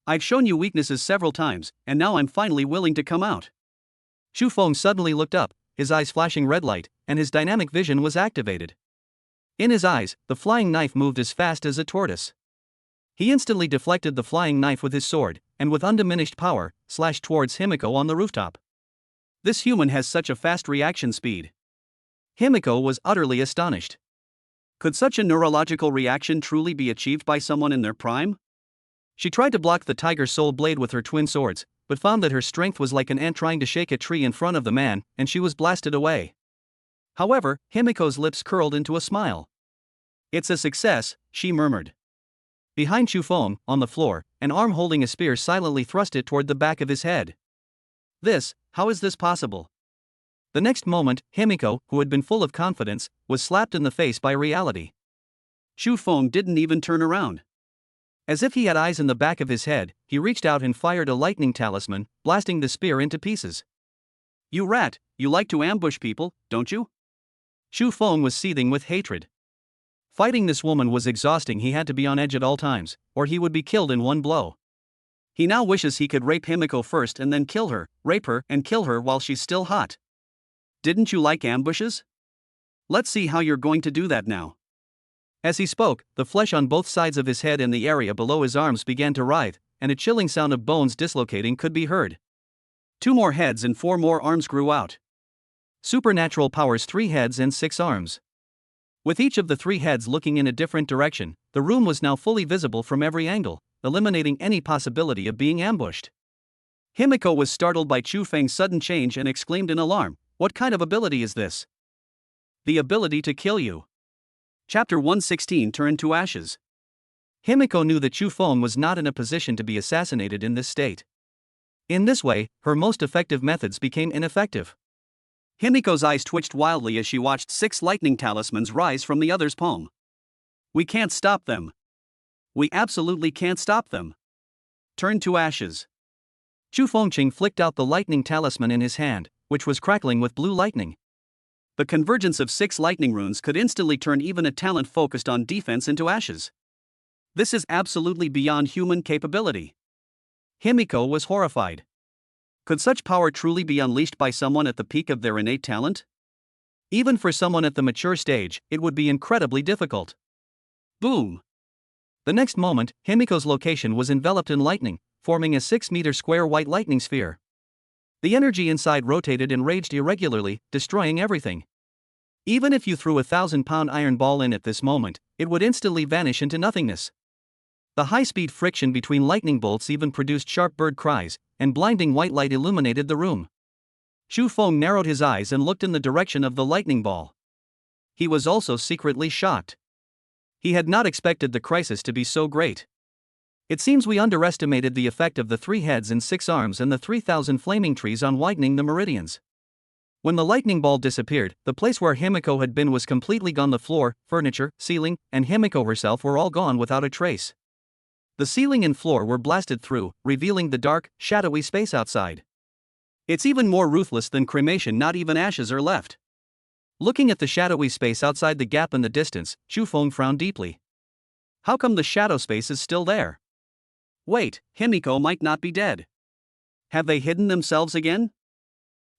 I've shown you weaknesses several times, and now I'm finally willing to come out. Chu Feng suddenly looked up, his eyes flashing red light, and his dynamic vision was activated. In his eyes, the flying knife moved as fast as a tortoise. He instantly deflected the flying knife with his sword, and with undiminished power, slashed towards Himiko on the rooftop. This human has such a fast reaction speed. Himiko was utterly astonished. Could such a neurological reaction truly be achieved by someone in their prime? She tried to block the Tiger Soul Blade with her twin swords, but found that her strength was like an ant trying to shake a tree in front of the man, and she was blasted away. However, Himiko's lips curled into a smile. It's a success, she murmured. Behind Chu Feng, on the floor, an arm holding a spear silently thrust it toward the back of his head. How is this possible? The next moment, Himiko, who had been full of confidence, was slapped in the face by reality. Chu Feng didn't even turn around. As if he had eyes in the back of his head, he reached out and fired a lightning talisman, blasting the spear into pieces. You rat, you like to ambush people, don't you? Chu Feng was seething with hatred. Fighting this woman was exhausting. He had to be on edge at all times, or he would be killed in one blow. He now wishes he could rape Himiko first and then kill her, rape her and kill her while she's still hot. Didn't you like ambushes? Let's see how you're going to do that now. As he spoke, the flesh on both sides of his head and the area below his arms began to writhe, and a chilling sound of bones dislocating could be heard. 2 more heads and 4 more arms grew out. Supernatural powers, 3 heads and 6 arms. With each of the 3 heads looking in a different direction, the room was now fully visible from every angle, eliminating any possibility of being ambushed. Himiko was startled by Chu Feng's sudden change and exclaimed in alarm, "What kind of ability is this?" "The ability to kill you." Chapter 116 Turned to Ashes. Himiko knew that Chu Feng was not in a position to be assassinated in this state. In this way, her most effective methods became ineffective. Himiko's eyes twitched wildly as she watched 6 lightning talismans rise from the other's palm. We can't stop them. We absolutely can't stop them. Turn to ashes. Chu Fengqing flicked out the lightning talisman in his hand, which was crackling with blue lightning. The convergence of 6 lightning runes could instantly turn even a talent focused on defense into ashes. This is absolutely beyond human capability. Himiko was horrified. Could such power truly be unleashed by someone at the peak of their innate talent? Even for someone at the mature stage, it would be incredibly difficult. Boom! The next moment, Himiko's location was enveloped in lightning, forming a 6-meter square white lightning sphere. The energy inside rotated and raged irregularly, destroying everything. Even if you threw a 1,000-pound iron ball in at this moment, it would instantly vanish into nothingness. The high-speed friction between lightning bolts even produced sharp bird cries, and blinding white light illuminated the room. Chu Feng narrowed his eyes and looked in the direction of the lightning ball. He was also secretly shocked. He had not expected the crisis to be so great. It seems we underestimated the effect of the 3 heads and 6 arms and the 3,000 flaming trees on widening the meridians. When the lightning ball disappeared, the place where Himiko had been was completely gone. The floor, furniture, ceiling, and Himiko herself were all gone without a trace. The ceiling and floor were blasted through, revealing the dark, shadowy space outside. It's even more ruthless than cremation. Not even ashes are left. Looking at the shadowy space outside the gap in the distance, Chu Feng frowned deeply. How come the shadow space is still there? Wait, Himiko might not be dead. Have they hidden themselves again?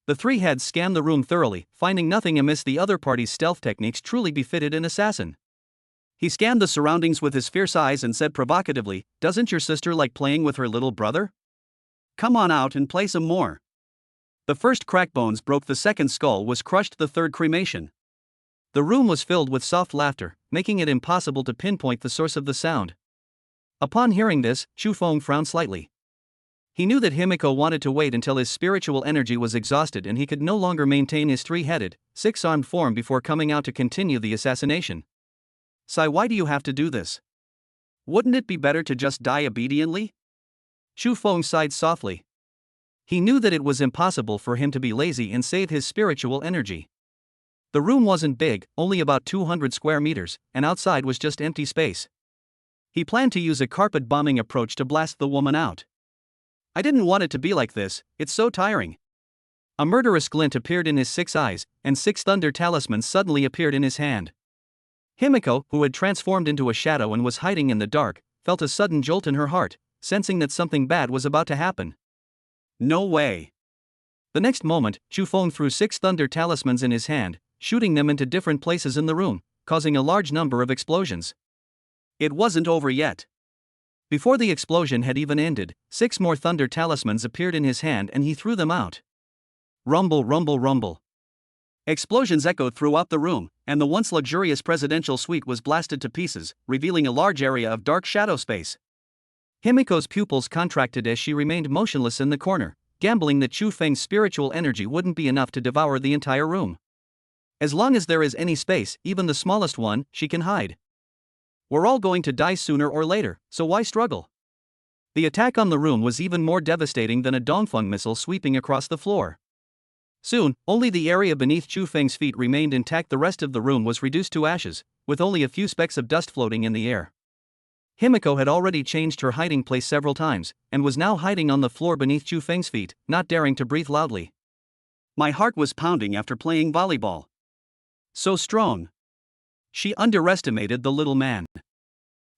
The three heads scanned the room thoroughly, finding nothing amiss. The other party's stealth techniques truly befitted an assassin. He scanned the surroundings with his fierce eyes and said provocatively, "Doesn't your sister like playing with her little brother? Come on out and play some more." The first crack bones broke, the second skull was crushed, the third cremation. The room was filled with soft laughter, making it impossible to pinpoint the source of the sound. Upon hearing this, Chu Feng frowned slightly. He knew that Himiko wanted to wait until his spiritual energy was exhausted and he could no longer maintain his three-headed, six-armed form before coming out to continue the assassination. "Sai, why do you have to do this? Wouldn't it be better to just die obediently?" Chu Feng sighed softly. He knew that it was impossible for him to be lazy and save his spiritual energy. The room wasn't big, only about 200 square meters, and outside was just empty space. He planned to use a carpet bombing approach to blast the woman out. "I didn't want it to be like this, it's so tiring." A murderous glint appeared in his 6 eyes, and 6 thunder talismans suddenly appeared in his hand. Himiko, who had transformed into a shadow and was hiding in the dark, felt a sudden jolt in her heart, sensing that something bad was about to happen. No way. The next moment, Chu Feng threw 6 thunder talismans in his hand, shooting them into different places in the room, causing a large number of explosions. It wasn't over yet. Before the explosion had even ended, 6 more thunder talismans appeared in his hand and he threw them out. Rumble, rumble, rumble. Explosions echoed throughout the room, and the once luxurious presidential suite was blasted to pieces, revealing a large area of dark shadow space. Himiko's pupils contracted as she remained motionless in the corner, gambling that Chu Feng's spiritual energy wouldn't be enough to devour the entire room. As long as there is any space, even the smallest one, she can hide. We're all going to die sooner or later, so why struggle? The attack on the room was even more devastating than a Dongfeng missile sweeping across the floor. Soon, only the area beneath Chu Feng's feet remained intact. The rest of the room was reduced to ashes, with only a few specks of dust floating in the air. Himiko had already changed her hiding place several times, and was now hiding on the floor beneath Chu Feng's feet, not daring to breathe loudly. My heart was pounding after playing volleyball. So strong. She underestimated the little man.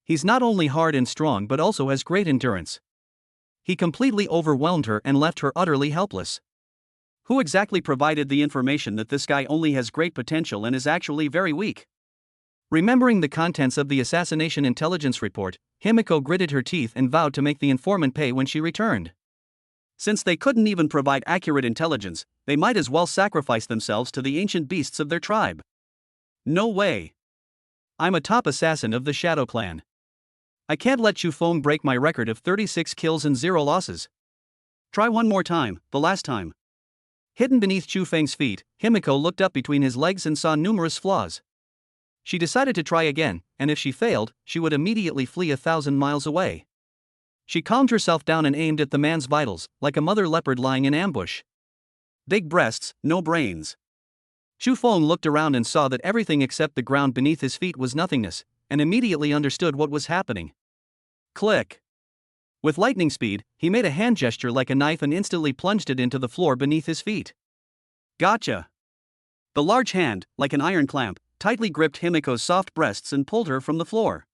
He's not only hard and strong but also has great endurance. He completely overwhelmed her and left her utterly helpless. Who exactly provided the information that this guy only has great potential and is actually very weak? Remembering the contents of the assassination intelligence report, Himiko gritted her teeth and vowed to make the informant pay when she returned. Since they couldn't even provide accurate intelligence, they might as well sacrifice themselves to the ancient beasts of their tribe. No way. I'm a top assassin of the Shadow Clan. I can't let Chu Feng break my record of 36 kills and 0 losses. Try one more time, the last time. Hidden beneath Chu Feng's feet, Himiko looked up between his legs and saw numerous flaws. She decided to try again, and if she failed, she would immediately flee 1,000 miles away. She calmed herself down and aimed at the man's vitals, like a mother leopard lying in ambush. Big breasts, no brains. Chu Feng looked around and saw that everything except the ground beneath his feet was nothingness, and immediately understood what was happening. Click. With lightning speed, he made a hand gesture like a knife and instantly plunged it into the floor beneath his feet. Gotcha. The large hand, like an iron clamp, tightly gripped Himiko's soft breasts and pulled her from the floor.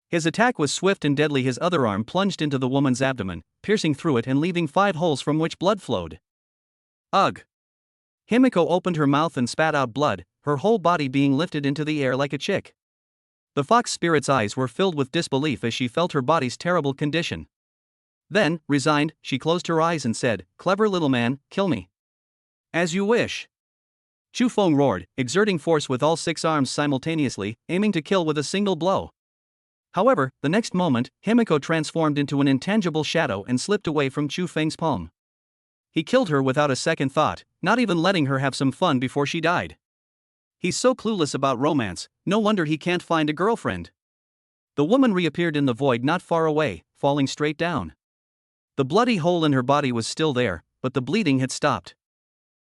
His attack was swift and deadly. His other arm plunged into the woman's abdomen, piercing through it and leaving 5 holes from which blood flowed. Ugh. Himiko opened her mouth and spat out blood, her whole body being lifted into the air like a chick. The fox spirit's eyes were filled with disbelief as she felt her body's terrible condition. Then, resigned, she closed her eyes and said, "Clever little man, kill me." "As you wish." Chu Feng roared, exerting force with all 6 arms simultaneously, aiming to kill with a single blow. However, the next moment, Himiko transformed into an intangible shadow and slipped away from Chu Feng's palm. He killed her without a second thought, not even letting her have some fun before she died. He's so clueless about romance, no wonder he can't find a girlfriend. The woman reappeared in the void not far away, falling straight down. The bloody hole in her body was still there, but the bleeding had stopped.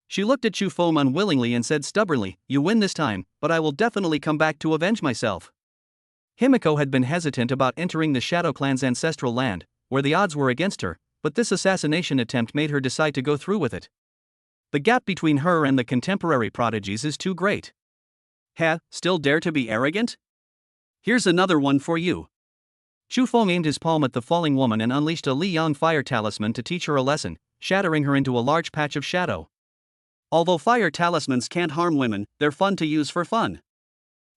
She looked at Chu Feng unwillingly and said stubbornly, "You win this time, but I will definitely come back to avenge myself." Himiko had been hesitant about entering the Shadow Clan's ancestral land, where the odds were against her, but this assassination attempt made her decide to go through with it. The gap between her and the contemporary prodigies is too great. Still dare to be arrogant? Here's another one for you. Chu Feng aimed his palm at the falling woman and unleashed a Li Yang fire talisman to teach her a lesson, shattering her into a large patch of shadow. Although fire talismans can't harm women, they're fun to use for fun.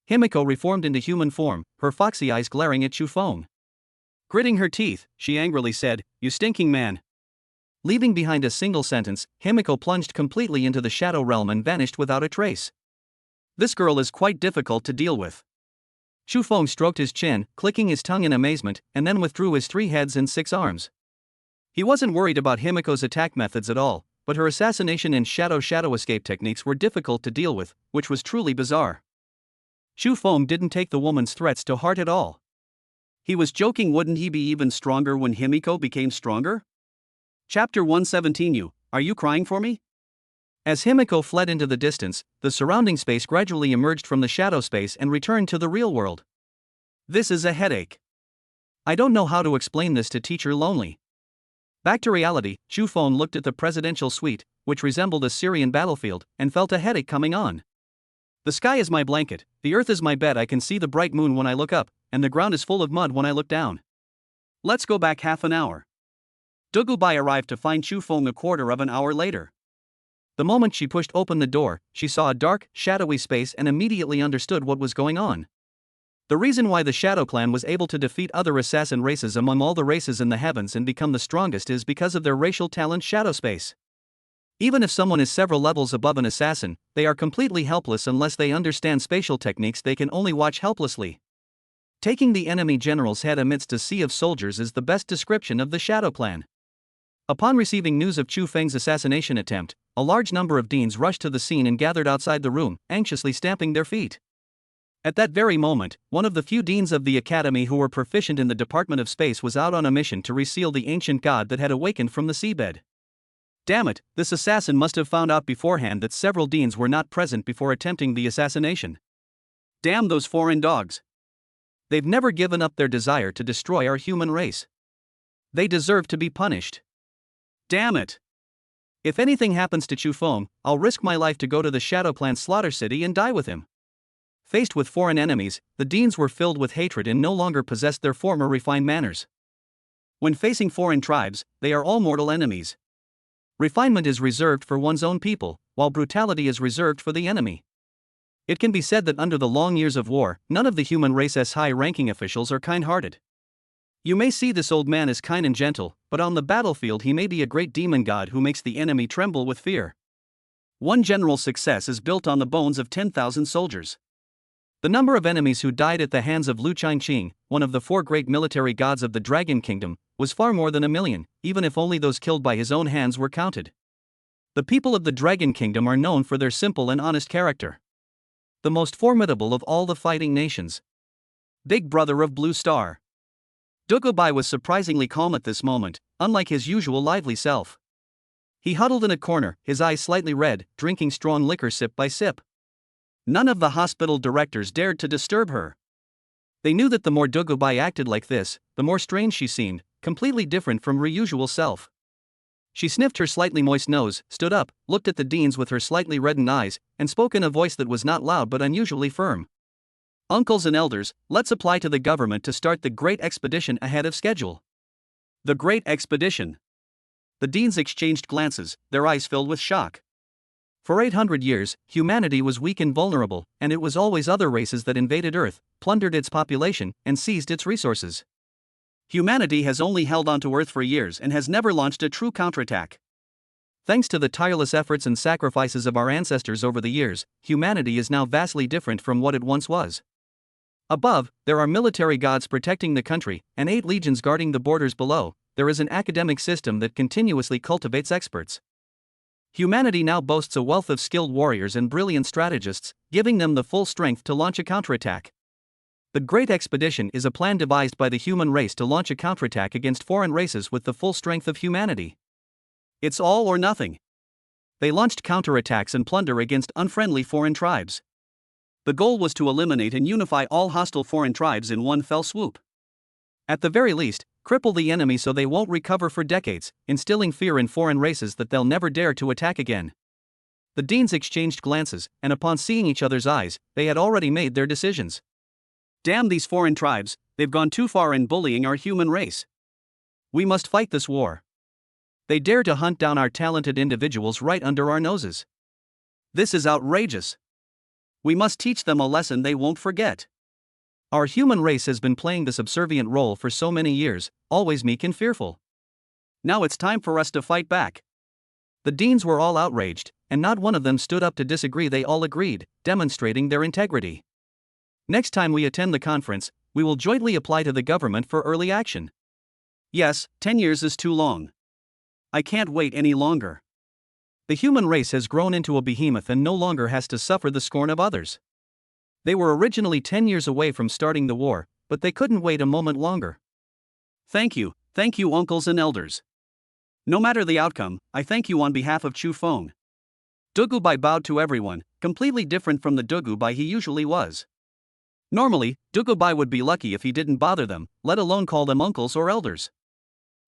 Himiko reformed into human form, her foxy eyes glaring at Chu Feng. Gritting her teeth, she angrily said, "You stinking man." Leaving behind a single sentence, Himiko plunged completely into the shadow realm and vanished without a trace. This girl is quite difficult to deal with. Chu Feng stroked his chin, clicking his tongue in amazement, and then withdrew his 3 heads and 6 arms. He wasn't worried about Himiko's attack methods at all, but her assassination and shadow escape techniques were difficult to deal with, which was truly bizarre. Chu Feng didn't take the woman's threats to heart at all. He was joking, wouldn't he be even stronger when Himiko became stronger? Chapter 117. Are you crying for me? As Himiko fled into the distance, the surrounding space gradually emerged from the shadow space and returned to the real world. This is a headache. I don't know how to explain this to Teacher Lonely. Back to reality, Chu Feng looked at the presidential suite, which resembled a Syrian battlefield, and felt a headache coming on. The sky is my blanket, the earth is my bed, I can see the bright moon when I look up, and the ground is full of mud when I look down. Let's go back half an hour. Dugubai arrived to find Chu Feng a quarter of an hour later. The moment she pushed open the door, she saw a dark, shadowy space and immediately understood what was going on. The reason why the Shadow Clan was able to defeat other assassin races among all the races in the heavens and become the strongest is because of their racial talent shadow space. Even if someone is several levels above an assassin, they are completely helpless unless they understand spatial techniques. They can only watch helplessly. Taking the enemy general's head amidst a sea of soldiers is the best description of the Shadow Clan. Upon receiving news of Chu Feng's assassination attempt, a large number of deans rushed to the scene and gathered outside the room, anxiously stamping their feet. At that very moment, one of the few deans of the academy who were proficient in the Department of Space was out on a mission to reseal the ancient god that had awakened from the seabed. Damn it, this assassin must have found out beforehand that several deans were not present before attempting the assassination. Damn those foreign dogs. They've never given up their desire to destroy our human race. They deserve to be punished. Damn it. If anything happens to Chu Feng, I'll risk my life to go to the Shadow Clan slaughter city and die with him. Faced with foreign enemies, the deans were filled with hatred and no longer possessed their former refined manners. When facing foreign tribes, they are all mortal enemies. Refinement is reserved for one's own people, while brutality is reserved for the enemy. It can be said that under the long years of war, none of the human race's high-ranking officials are kind-hearted. You may see this old man as kind and gentle, but on the battlefield he may be a great demon god who makes the enemy tremble with fear. One general's success is built on the bones of 10,000 soldiers. The number of enemies who died at the hands of Lu Qing, one of the 4 great military gods of the Dragon Kingdom, was far more than 1,000,000, even if only those killed by his own hands were counted. The people of the Dragon Kingdom are known for their simple and honest character. The most formidable of all the fighting nations. Big brother of Blue Star. Dugubai was surprisingly calm at this moment, unlike his usual lively self. He huddled in a corner, his eyes slightly red, drinking strong liquor sip by sip. None of the hospital directors dared to disturb her. They knew that the more Dugubai acted like this, the more strange she seemed, completely different from her usual self. She sniffed her slightly moist nose, stood up, looked at the deans with her slightly reddened eyes, and spoke in a voice that was not loud but unusually firm. Uncles and elders, let's apply to the government to start the Great Expedition ahead of schedule. The Great Expedition. The deans exchanged glances, their eyes filled with shock. For 800 years, humanity was weak and vulnerable, and it was always other races that invaded Earth, plundered its population, and seized its resources. Humanity has only held onto Earth for years and has never launched a true counterattack. Thanks to the tireless efforts and sacrifices of our ancestors over the years, humanity is now vastly different from what it once was. Above, there are military gods protecting the country, and 8 legions guarding the borders below. There is an academic system that continuously cultivates experts. Humanity now boasts a wealth of skilled warriors and brilliant strategists, giving them the full strength to launch a counterattack. The Great Expedition is a plan devised by the human race to launch a counterattack against foreign races with the full strength of humanity. It's all or nothing. They launched counterattacks and plunder against unfriendly foreign tribes. The goal was to eliminate and unify all hostile foreign tribes in one fell swoop. At the very least, cripple the enemy so they won't recover for decades, instilling fear in foreign races that they'll never dare to attack again. The deans exchanged glances, and upon seeing each other's eyes, they had already made their decisions. Damn these foreign tribes, they've gone too far in bullying our human race. We must fight this war. They dare to hunt down our talented individuals right under our noses. This is outrageous. We must teach them a lesson they won't forget. Our human race has been playing the subservient role for so many years, always meek and fearful. Now it's time for us to fight back. The deans were all outraged, and not one of them stood up to disagree. They all agreed, demonstrating their integrity. Next time we attend the conference, we will jointly apply to the government for early action. Yes, 10 years is too long. I can't wait any longer. The human race has grown into a behemoth and no longer has to suffer the scorn of others. They were originally 10 years away from starting the war, but they couldn't wait a moment longer. Thank you, uncles and elders. No matter the outcome, I thank you on behalf of Chu Feng. Dugubai bowed to everyone, completely different from the Dugubai he usually was. Normally, Dugubai would be lucky if he didn't bother them, let alone call them uncles or elders.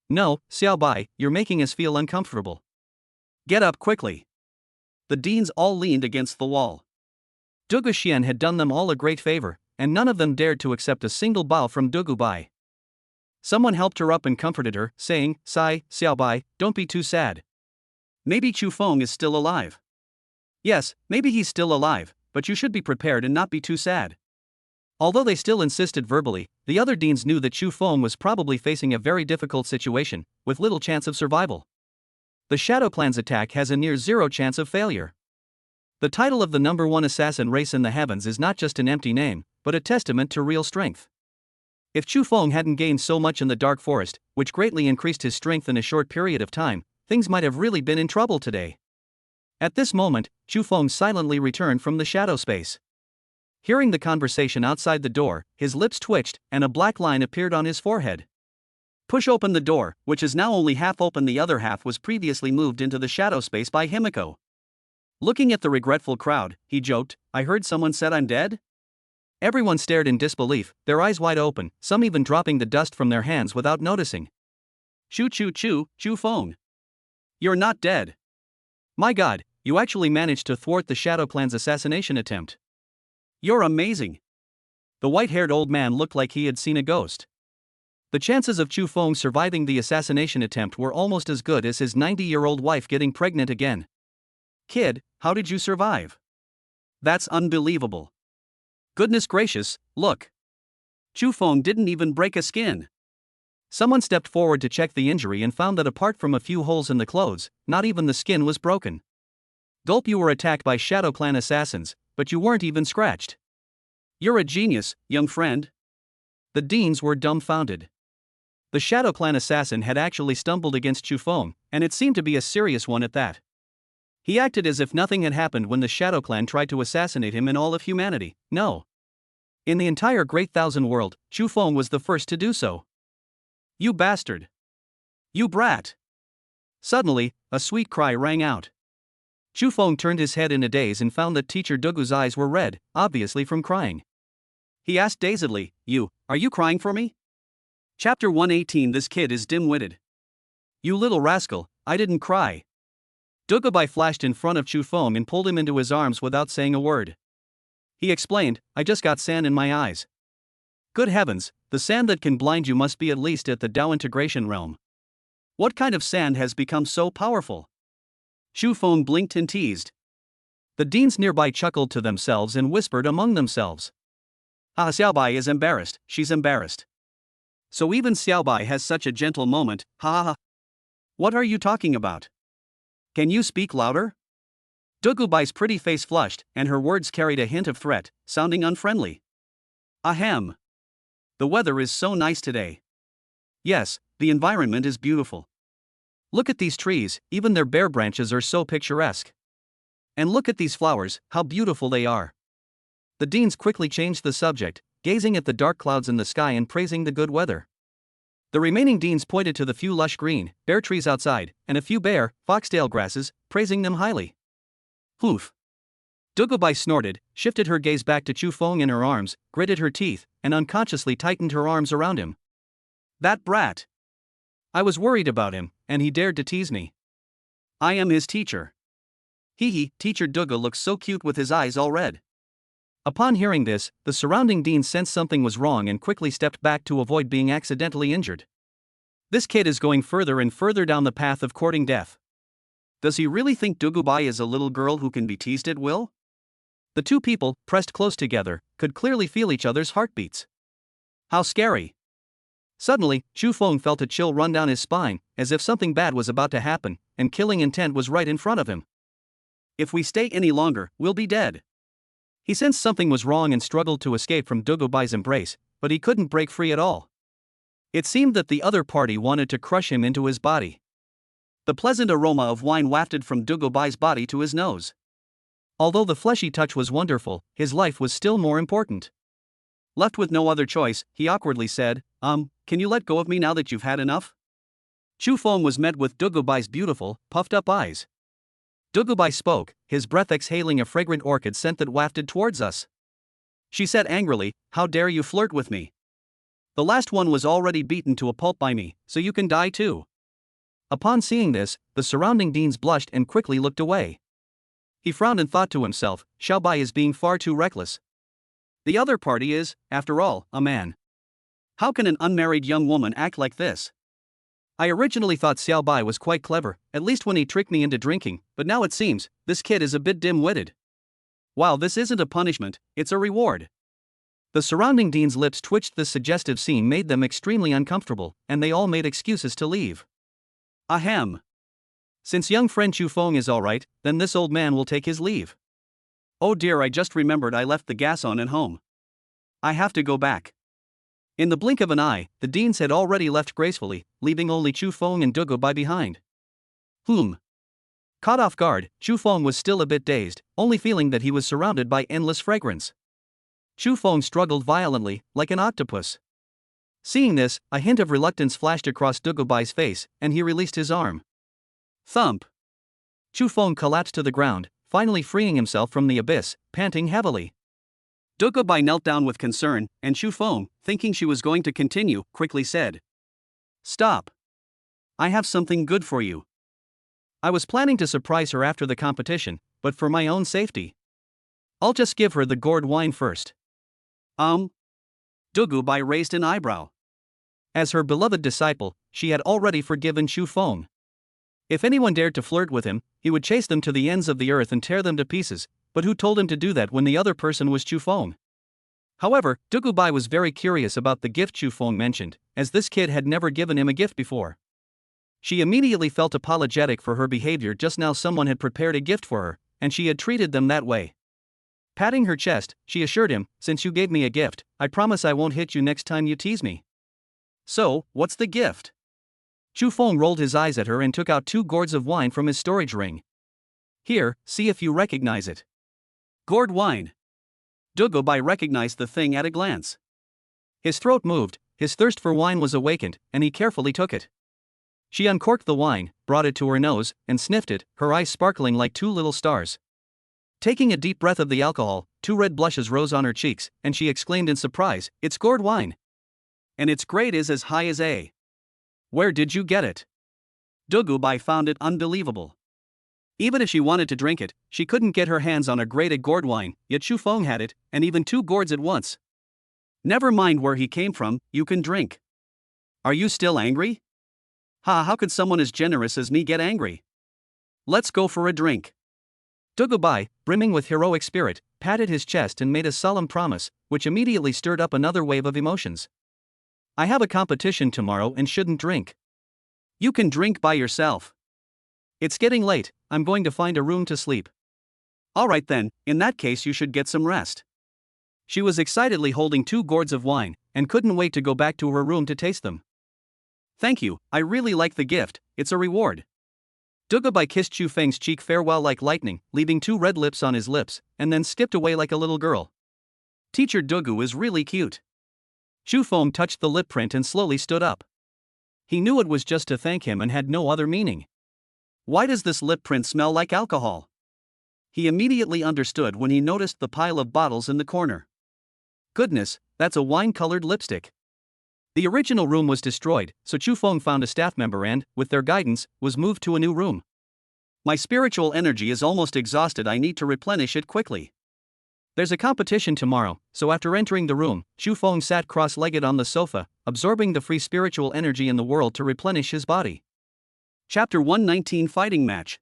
No, Xiaobai, you're making us feel uncomfortable. Get up quickly. The deans all leaned against the wall. Dugu Xian had done them all a great favor, and none of them dared to accept a single bow from Dugubai. Someone helped her up and comforted her, saying, "Sai, Xiaobai, don't be too sad. Maybe Chu Feng is still alive." Yes, maybe he's still alive, but you should be prepared and not be too sad. Although they still insisted verbally, the other deans knew that Chu Feng was probably facing a very difficult situation, with little chance of survival. The Shadow Clan's attack has a near zero chance of failure. The title of the #1 assassin race in the heavens is not just an empty name, but a testament to real strength. If Chu Feng hadn't gained so much in the Dark Forest, which greatly increased his strength in a short period of time, things might have really been in trouble today. At this moment, Chu Feng silently returned from the shadow space. Hearing the conversation outside the door, his lips twitched, and a black line appeared on his forehead. Push open the door, which is now only half open. The other half was previously moved into the shadow space by Himiko. Looking at the regretful crowd, he joked, "I heard someone said I'm dead?" Everyone stared in disbelief, their eyes wide open, some even dropping the dust from their hands without noticing. Chu Feng. You're not dead. My god, you actually managed to thwart the Shadow Clan's assassination attempt. You're amazing. The white-haired old man looked like he had seen a ghost. The chances of Chu Feng surviving the assassination attempt were almost as good as his 90-year-old wife getting pregnant again. Kid, how did you survive? That's unbelievable. Goodness gracious, look. Chu Feng didn't even break a skin. Someone stepped forward to check the injury and found that apart from a few holes in the clothes, not even the skin was broken. Gulp, you were attacked by Shadow Clan assassins, but you weren't even scratched. You're a genius, young friend. The deans were dumbfounded. The Shadow Clan assassin had actually stumbled against Chu Feng, and it seemed to be a serious one at that. He acted as if nothing had happened when the Shadow Clan tried to assassinate him in all of humanity. No. In the entire Great Thousand World, Chu Feng was the first to do so. You bastard. You brat. Suddenly, a sweet cry rang out. Chu Feng turned his head in a daze and found that Teacher Dugu's eyes were red, obviously from crying. He asked dazedly, Are you crying for me? Chapter 118. This kid is dim-witted. You little rascal, I didn't cry. Dugubai flashed in front of Chu Feng and pulled him into his arms without saying a word. He explained, I just got sand in my eyes. Good heavens, the sand that can blind you must be at least at the Dao integration realm. What kind of sand has become so powerful? Chu Feng blinked and teased. The deans nearby chuckled to themselves and whispered among themselves. Ah, Xiaobai is embarrassed, she's embarrassed. So even Xiaobai has such a gentle moment, ha ha ha. What are you talking about? Can you speak louder? Dugubai's pretty face flushed, and her words carried a hint of threat, sounding unfriendly. Ahem. The weather is so nice today. Yes, the environment is beautiful. Look at these trees, even their bare branches are so picturesque. And look at these flowers, how beautiful they are. The deans quickly changed the subject, gazing at the dark clouds in the sky and praising the good weather. The remaining deans pointed to the few lush green, bare trees outside, and a few bare, foxtail grasses, praising them highly. Hoof. Dugubai snorted, shifted her gaze back to Chu Feng in her arms, gritted her teeth, and unconsciously tightened her arms around him. That brat. I was worried about him, and he dared to tease me. I am his teacher. Hee, Teacher Dugu looks so cute with his eyes all red. Upon hearing this, the surrounding deans sensed something was wrong and quickly stepped back to avoid being accidentally injured. This kid is going further and further down the path of courting death. Does he really think Dugubai is a little girl who can be teased at will? The two people, pressed close together, could clearly feel each other's heartbeats. How scary. Suddenly, Chu Feng felt a chill run down his spine, as if something bad was about to happen, and killing intent was right in front of him. If we stay any longer, we'll be dead. He sensed something was wrong and struggled to escape from Dugubai's embrace, but he couldn't break free at all. It seemed that the other party wanted to crush him into his body. The pleasant aroma of wine wafted from Dugubai's body to his nose. Although the fleshy touch was wonderful, his life was still more important. Left with no other choice, he awkwardly said, can you let go of me now that you've had enough? Chu Feng was met with Dugubai's beautiful, puffed-up eyes. Dugubai spoke, his breath exhaling a fragrant orchid scent that wafted towards us. She said angrily, how dare you flirt with me? The last one was already beaten to a pulp by me, so you can die too. Upon seeing this, the surrounding deans blushed and quickly looked away. He frowned and thought to himself, Xiaobai is being far too reckless. The other party is, after all, a man. How can an unmarried young woman act like this? I originally thought Xiaobai was quite clever, at least when he tricked me into drinking, but now it seems, this kid is a bit dim-witted. Wow, this isn't a punishment, it's a reward. The surrounding deans' lips twitched. This suggestive scene made them extremely uncomfortable, and they all made excuses to leave. Ahem. Since young friend Chu Feng is alright, then this old man will take his leave. Oh dear, I just remembered I left the gas on at home. I have to go back. In the blink of an eye, the deans had already left gracefully, leaving only Chu Feng and Dugubai behind. Caught off guard, Chu Feng was still a bit dazed, only feeling that he was surrounded by endless fragrance. Chu Feng struggled violently, like an octopus. Seeing this, a hint of reluctance flashed across Dugubai's face, and he released his arm. Thump! Chu Feng collapsed to the ground, finally freeing himself from the abyss, panting heavily. Dugubai knelt down with concern, and Chu Feng, thinking she was going to continue, quickly said, Stop. I have something good for you. I was planning to surprise her after the competition, but for my own safety, I'll just give her the gourd wine first. Dugubai raised an eyebrow. As her beloved disciple, she had already forgiven Chu Feng. If anyone dared to flirt with him, he would chase them to the ends of the earth and tear them to pieces, but who told him to do that when the other person was Chu Feng? However, Dugubai was very curious about the gift Chu Feng mentioned, as this kid had never given him a gift before. She immediately felt apologetic for her behavior. Just now someone had prepared a gift for her, and she had treated them that way. Patting her chest, she assured him, since you gave me a gift, I promise I won't hit you next time you tease me. So, what's the gift? Chu Feng rolled his eyes at her and took out 2 gourds of wine from his storage ring. Here, see if you recognize it. Gourd wine. Dugubai recognized the thing at a glance. His throat moved, his thirst for wine was awakened, and he carefully took it. She uncorked the wine, brought it to her nose, and sniffed it, her eyes sparkling like 2 little stars. Taking a deep breath of the alcohol, 2 red blushes rose on her cheeks, and she exclaimed in surprise, It's gourd wine! And its grade is as high as A. Where did you get it? Dugubai found it unbelievable. Even if she wanted to drink it, she couldn't get her hands on a grade A gourd wine, yet Chu Feng had it, and even 2 gourds at once. Never mind where he came from, you can drink. Are you still angry? How could someone as generous as me get angry? Let's go for a drink. Dugubai, brimming with heroic spirit, patted his chest and made a solemn promise, which immediately stirred up another wave of emotions. I have a competition tomorrow and shouldn't drink. You can drink by yourself. It's getting late, I'm going to find a room to sleep. Alright then, in that case you should get some rest. She was excitedly holding 2 gourds of wine, and couldn't wait to go back to her room to taste them. Thank you, I really like the gift, it's a reward. Dugubai kissed Chu Feng's cheek farewell like lightning, leaving 2 red lips on his lips, and then skipped away like a little girl. Teacher Dugu is really cute. Chu Feng touched the lip print and slowly stood up. He knew it was just to thank him and had no other meaning. Why does this lip print smell like alcohol? He immediately understood when he noticed the pile of bottles in the corner. Goodness, that's a wine-colored lipstick. The original room was destroyed, so Chu Feng found a staff member and, with their guidance, was moved to a new room. My spiritual energy is almost exhausted. I need to replenish it quickly. There's a competition tomorrow, so after entering the room, Chu Feng sat cross-legged on the sofa, absorbing the free spiritual energy in the world to replenish his body. Chapter 119 Fighting Match.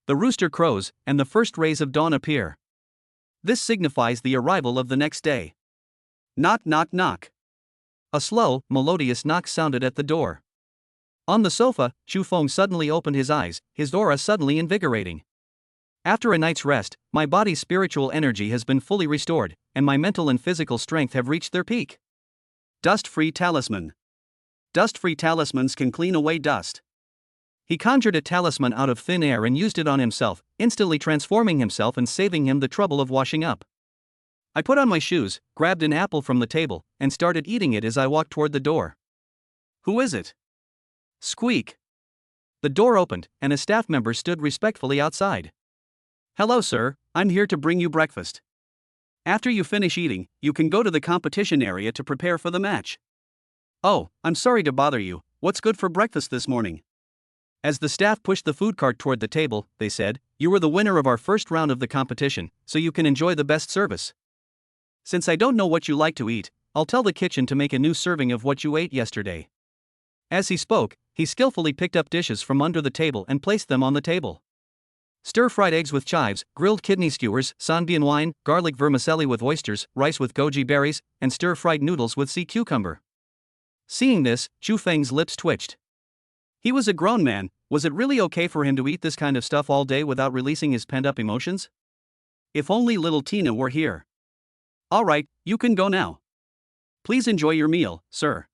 The rooster crows, and the first rays of dawn appear. This signifies the arrival of the next day. Knock, knock, knock. A slow, melodious knock sounded at the door. On the sofa, Chu Feng suddenly opened his eyes, his aura suddenly invigorating. After a night's rest, my body's spiritual energy has been fully restored, and my mental and physical strength have reached their peak. Dust-free talisman. Dust-free talismans can clean away dust. He conjured a talisman out of thin air and used it on himself, instantly transforming himself and saving him the trouble of washing up. I put on my shoes, grabbed an apple from the table, and started eating it as I walked toward the door. Who is it? Squeak. The door opened, and a staff member stood respectfully outside. Hello, sir, I'm here to bring you breakfast. After you finish eating, you can go to the competition area to prepare for the match. Oh, I'm sorry to bother you. What's good for breakfast this morning? As the staff pushed the food cart toward the table, they said, "You were the winner of our first round of the competition, so you can enjoy the best service. Since I don't know what you like to eat, I'll tell the kitchen to make a new serving of what you ate yesterday." As he spoke, he skillfully picked up dishes from under the table and placed them on the table. Stir-fried eggs with chives, grilled kidney skewers, sanbian wine, garlic vermicelli with oysters, rice with goji berries, and stir-fried noodles with sea cucumber. Seeing this, Chu Feng's lips twitched. He was a grown man. Was it really okay for him to eat this kind of stuff all day without releasing his pent-up emotions? If only little Tina were here. All right, you can go now. Please enjoy your meal, sir.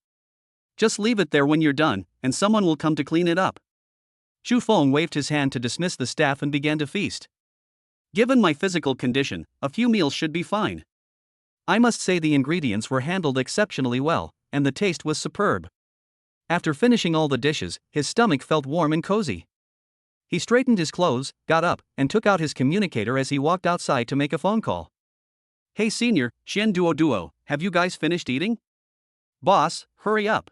Just leave it there when you're done, and someone will come to clean it up. Chu Feng waved his hand to dismiss the staff and began to feast. Given my physical condition, a few meals should be fine. I must say the ingredients were handled exceptionally well, and the taste was superb. After finishing all the dishes, his stomach felt warm and cozy. He straightened his clothes, got up, and took out his communicator as he walked outside to make a phone call. Hey senior, Xian Duo, have you guys finished eating? Boss, hurry up.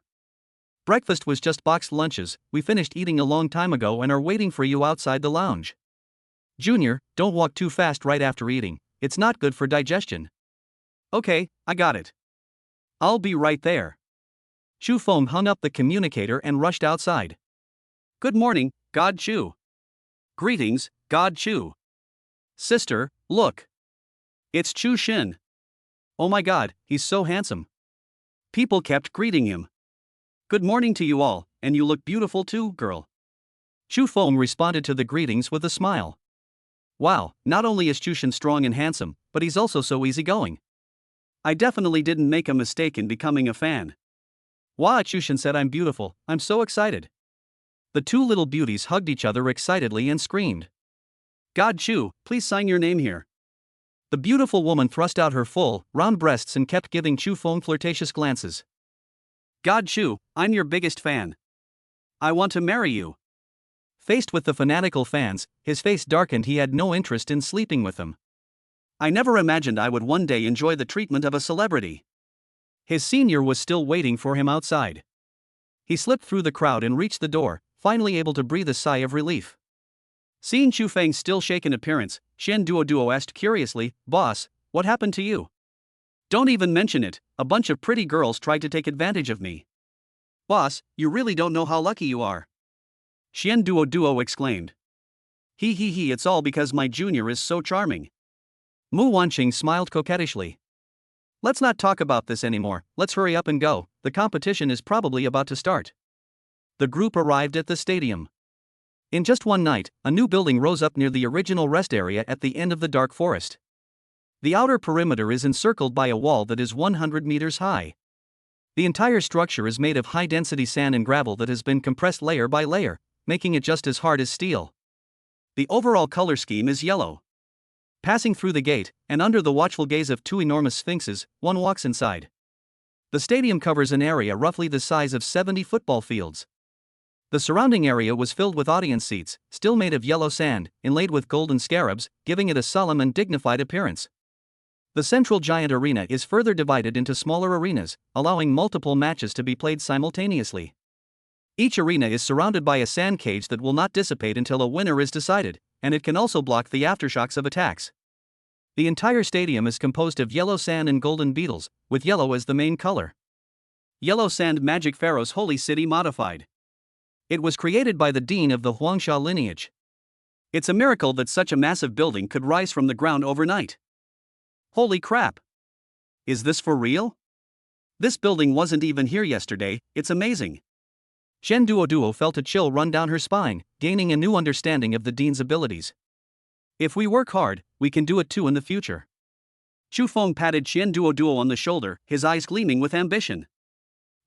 Breakfast was just boxed lunches. We finished eating a long time ago and are waiting for you outside the lounge. Junior, don't walk too fast right after eating. It's not good for digestion. Okay, I got it. I'll be right there. Chu Feng hung up the communicator and rushed outside. Good morning, God Chu. Greetings, God Chu. Sister, look. It's Chu Xin. Oh my god, he's so handsome. People kept greeting him. Good morning to you all, and you look beautiful too, girl. Chu Feng responded to the greetings with a smile. Wow, not only is Chu Xin strong and handsome, but he's also so easygoing. I definitely didn't make a mistake in becoming a fan. Wow, Chu Xin said, I'm beautiful, I'm so excited. The two little beauties hugged each other excitedly and screamed. God Chu, please sign your name here. The beautiful woman thrust out her full, round breasts and kept giving Chu Feng flirtatious glances. God Chu, I'm your biggest fan. I want to marry you. Faced with the fanatical fans, his face darkened. He had no interest in sleeping with them. I never imagined I would one day enjoy the treatment of a celebrity. His senior was still waiting for him outside. He slipped through the crowd and reached the door, finally able to breathe a sigh of relief. Seeing Chu Feng's still shaken appearance, Xian Duo asked curiously, Boss, what happened to you? Don't even mention it, a bunch of pretty girls tried to take advantage of me. Boss, you really don't know how lucky you are. Xian Duo exclaimed. He, it's all because my junior is so charming. Mu Wanqing smiled coquettishly. Let's not talk about this anymore, let's hurry up and go, the competition is probably about to start. The group arrived at the stadium. In just one night, a new building rose up near the original rest area at the end of the dark forest. The outer perimeter is encircled by a wall that is 100 meters high. The entire structure is made of high-density sand and gravel that has been compressed layer by layer, making it just as hard as steel. The overall color scheme is yellow. Passing through the gate, and under the watchful gaze of two enormous sphinxes, one walks inside. The stadium covers an area roughly the size of 70 football fields. The surrounding area was filled with audience seats, still made of yellow sand, inlaid with golden scarabs, giving it a solemn and dignified appearance. The central giant arena is further divided into smaller arenas, allowing multiple matches to be played simultaneously. Each arena is surrounded by a sand cage that will not dissipate until a winner is decided, and it can also block the aftershocks of attacks. The entire stadium is composed of yellow sand and golden beetles, with yellow as the main color. Yellow Sand Magic Pharaoh's Holy City Modified. It was created by the dean of the Huangsha lineage. It's a miracle that such a massive building could rise from the ground overnight. Holy crap! Is this for real? This building wasn't even here yesterday, it's amazing. Shen Duoduo felt a chill run down her spine, gaining a new understanding of the dean's abilities. If we work hard, we can do it too in the future. Chu Feng patted Xian Duoduo on the shoulder, his eyes gleaming with ambition.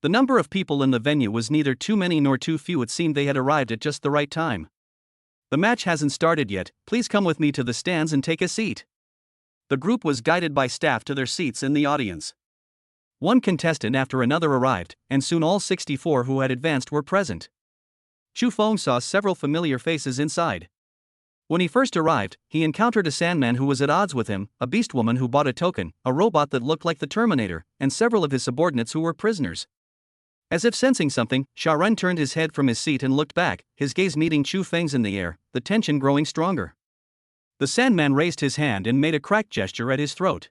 The number of people in the venue was neither too many nor too few. It seemed they had arrived at just the right time. The match hasn't started yet, please come with me to the stands and take a seat. The group was guided by staff to their seats in the audience. One contestant after another arrived, and soon all 64 who had advanced were present. Chu Feng saw several familiar faces inside. When he first arrived, he encountered a Sandman who was at odds with him, a beast woman who bought a token, a robot that looked like the Terminator, and several of his subordinates who were prisoners. As if sensing something, Sharon turned his head from his seat and looked back, his gaze meeting Chu Feng's in the air, the tension growing stronger. The Sandman raised his hand and made a cracked gesture at his throat.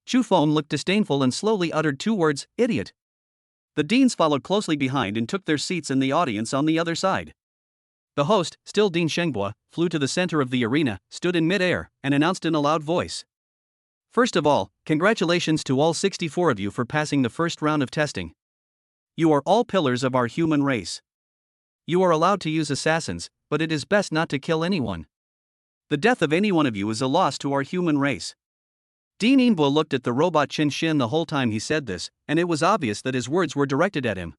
Chu Feng looked disdainful and slowly uttered two words, "Idiot." The deans followed closely behind and took their seats in the audience on the other side. The host, still Dean Shenghua, flew to the center of the arena, stood in mid-air, and announced in a loud voice. "First of all, congratulations to all 64 of you for passing the first round of testing. You are all pillars of our human race. You are allowed to use assassins, but it is best not to kill anyone. The death of any one of you is a loss to our human race." Dean Inbo looked at the robot Chin Shin the whole time he said this, and it was obvious that his words were directed at him.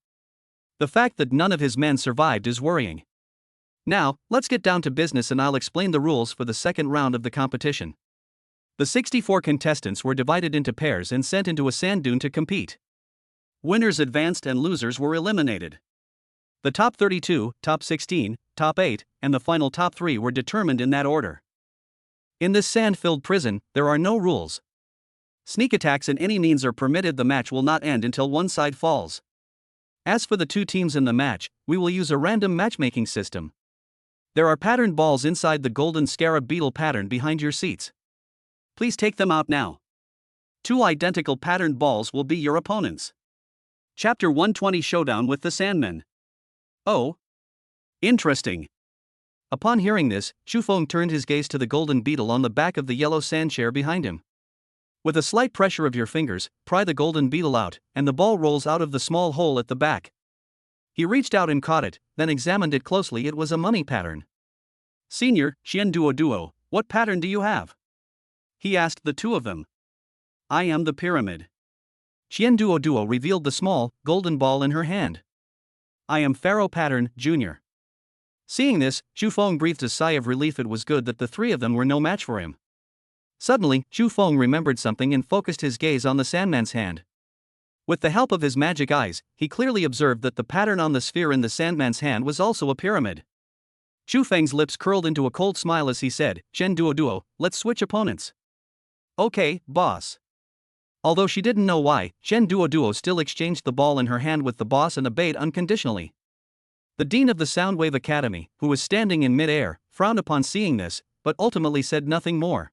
The fact that none of his men survived is worrying. Now, let's get down to business and I'll explain the rules for the second round of the competition. The 64 contestants were divided into pairs and sent into a sand dune to compete. Winners advanced and losers were eliminated. The top 32, top 16, top 8, and the final top 3 were determined in that order. In this sand-filled prison, there are no rules. Sneak attacks in any means are permitted. The match will not end until one side falls. As for the two teams in the match, we will use a random matchmaking system. There are patterned balls inside the golden scarab beetle pattern behind your seats. Please take them out now. 2 identical patterned balls will be your opponents. Chapter 120 Showdown with the Sandmen. Oh. Interesting. Upon hearing this, Chu Feng turned his gaze to the golden beetle on the back of the yellow sand chair behind him. With a slight pressure of your fingers, pry the golden beetle out, and the ball rolls out of the small hole at the back. He reached out and caught it, then examined it closely. It was a money pattern. "Senior, Xian Duoduo, what pattern do you have?" he asked the two of them. "I am the pyramid." Xian Duoduo revealed the small, golden ball in her hand. "I am Pharaoh Pattern, Jr." Seeing this, Chu Feng breathed a sigh of relief. It was good that the three of them were no match for him. Suddenly, Chu Feng remembered something and focused his gaze on the Sandman's hand. With the help of his magic eyes, he clearly observed that the pattern on the sphere in the Sandman's hand was also a pyramid. Chu Feng's lips curled into a cold smile as he said, "Xian Duoduo, let's switch opponents." "Okay, boss." Although she didn't know why, Xian Duoduo still exchanged the ball in her hand with the boss and obeyed unconditionally. The dean of the Soundwave Academy, who was standing in mid-air, frowned upon seeing this, but ultimately said nothing more.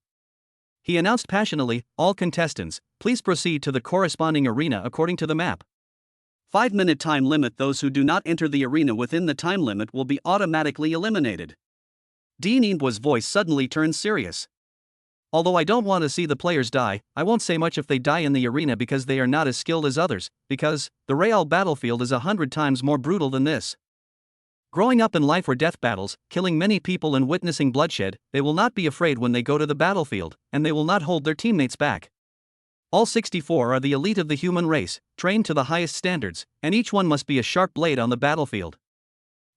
He announced passionately, "All contestants, please proceed to the corresponding arena according to the map. 5-minute time limit. Those who do not enter the arena within the time limit will be automatically eliminated." Dean Inbo's voice suddenly turned serious. "Although I don't want to see the players die, I won't say much if they die in the arena because they are not as skilled as others, because the real battlefield is 100 times more brutal than this. Growing up in life or death battles, killing many people and witnessing bloodshed, they will not be afraid when they go to the battlefield, and they will not hold their teammates back. All 64 are the elite of the human race, trained to the highest standards, and each one must be a sharp blade on the battlefield.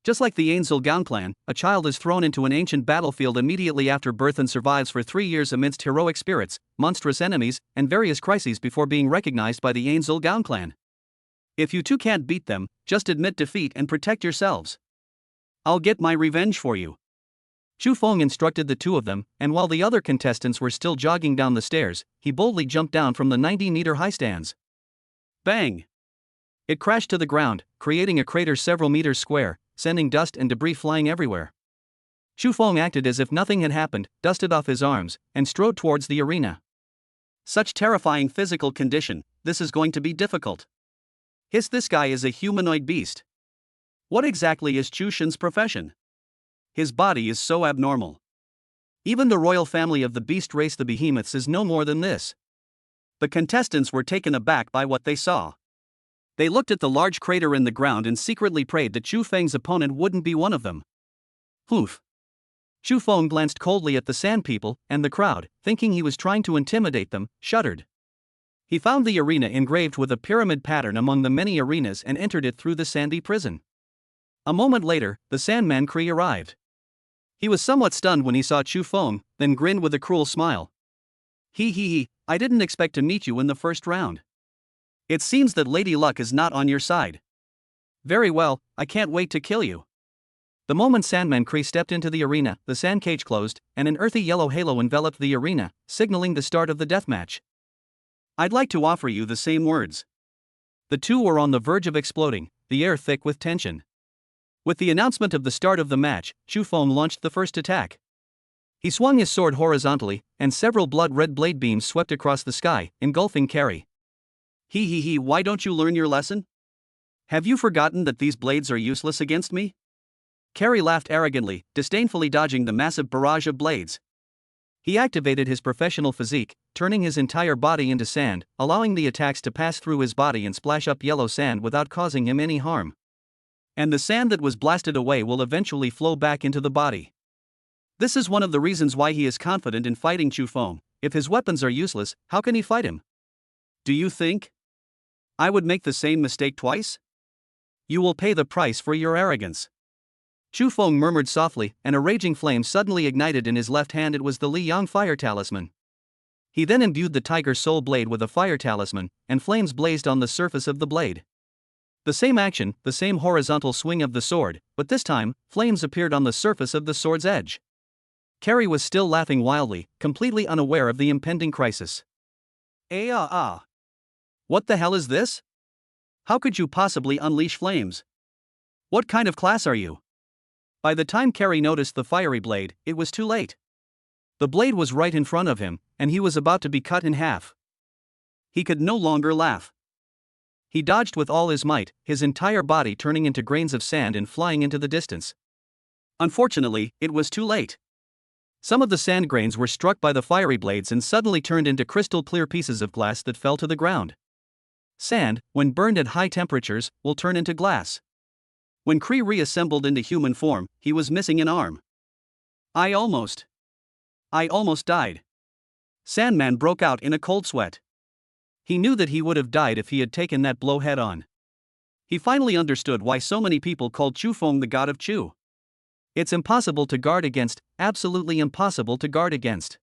Just like the Ainzul Gang clan, a child is thrown into an ancient battlefield immediately after birth and survives for 3 years amidst heroic spirits, monstrous enemies, and various crises before being recognized by the Ainzul Gang clan. If you two can't beat them, just admit defeat and protect yourselves. I'll get my revenge for you. Chu Feng instructed the two of them, and while the other contestants were still jogging down the stairs, he boldly jumped down from the 90-meter high stands. Bang! It crashed to the ground, creating a crater several meters square, sending dust and debris flying everywhere. Chu Feng acted as if nothing had happened, dusted off his arms, and strode towards the arena. Such terrifying physical condition, this is going to be difficult. This guy is a humanoid beast. What exactly is Chu Shen's profession? His body is so abnormal. Even the royal family of the beast race, the behemoths, is no more than this. The contestants were taken aback by what they saw. They looked at the large crater in the ground and secretly prayed that Chu Feng's opponent wouldn't be one of them. Poof! Chu Feng glanced coldly at the sand people, and the crowd, thinking he was trying to intimidate them, shuddered. He found the arena engraved with a pyramid pattern among the many arenas and entered it through the sandy prison. A moment later, the Sandman Kree arrived. He was somewhat stunned when he saw Chu Feng, then grinned with a cruel smile. I didn't expect to meet you in the first round. It seems that Lady Luck is not on your side. Very well, I can't wait to kill you. The moment Sandman Kree stepped into the arena, the sand cage closed, and an earthy yellow halo enveloped the arena, signaling the start of the deathmatch. I'd like to offer you the same words. The two were on the verge of exploding, the air thick with tension. With the announcement of the start of the match, Chu Feng launched the first attack. He swung his sword horizontally, and several blood-red blade beams swept across the sky, engulfing Carrie. Why don't you learn your lesson? Have you forgotten that these blades are useless against me? Carrie laughed arrogantly, disdainfully dodging the massive barrage of blades. He activated his professional physique, turning his entire body into sand, allowing the attacks to pass through his body and splash up yellow sand without causing him any harm. And the sand that was blasted away will eventually flow back into the body. This is one of the reasons why he is confident in fighting Chu Feng. If his weapons are useless, how can he fight him? Do you think I would make the same mistake twice? You will pay the price for your arrogance. Chu Feng murmured softly, and a raging flame suddenly ignited in his left hand. It was the Li Yang fire talisman. He then imbued the Tiger Soul blade with a fire talisman, and flames blazed on the surface of the blade. The same action, the same horizontal swing of the sword, but this time, flames appeared on the surface of the sword's edge. Carrie was still laughing wildly, completely unaware of the impending crisis. What the hell is this? How could you possibly unleash flames? What kind of class are you? By the time Carrie noticed the fiery blade, it was too late. The blade was right in front of him, and he was about to be cut in half. He could no longer laugh. He dodged with all his might, his entire body turning into grains of sand and flying into the distance. Unfortunately, it was too late. Some of the sand grains were struck by the fiery blades and suddenly turned into crystal clear pieces of glass that fell to the ground. Sand, when burned at high temperatures, will turn into glass. When Kree reassembled into human form, he was missing an arm. I almost died. Sandman broke out in a cold sweat. He knew that he would have died if he had taken that blow head on. He finally understood why so many people called Chu Feng the god of Chu. It's impossible to guard against, absolutely impossible to guard against.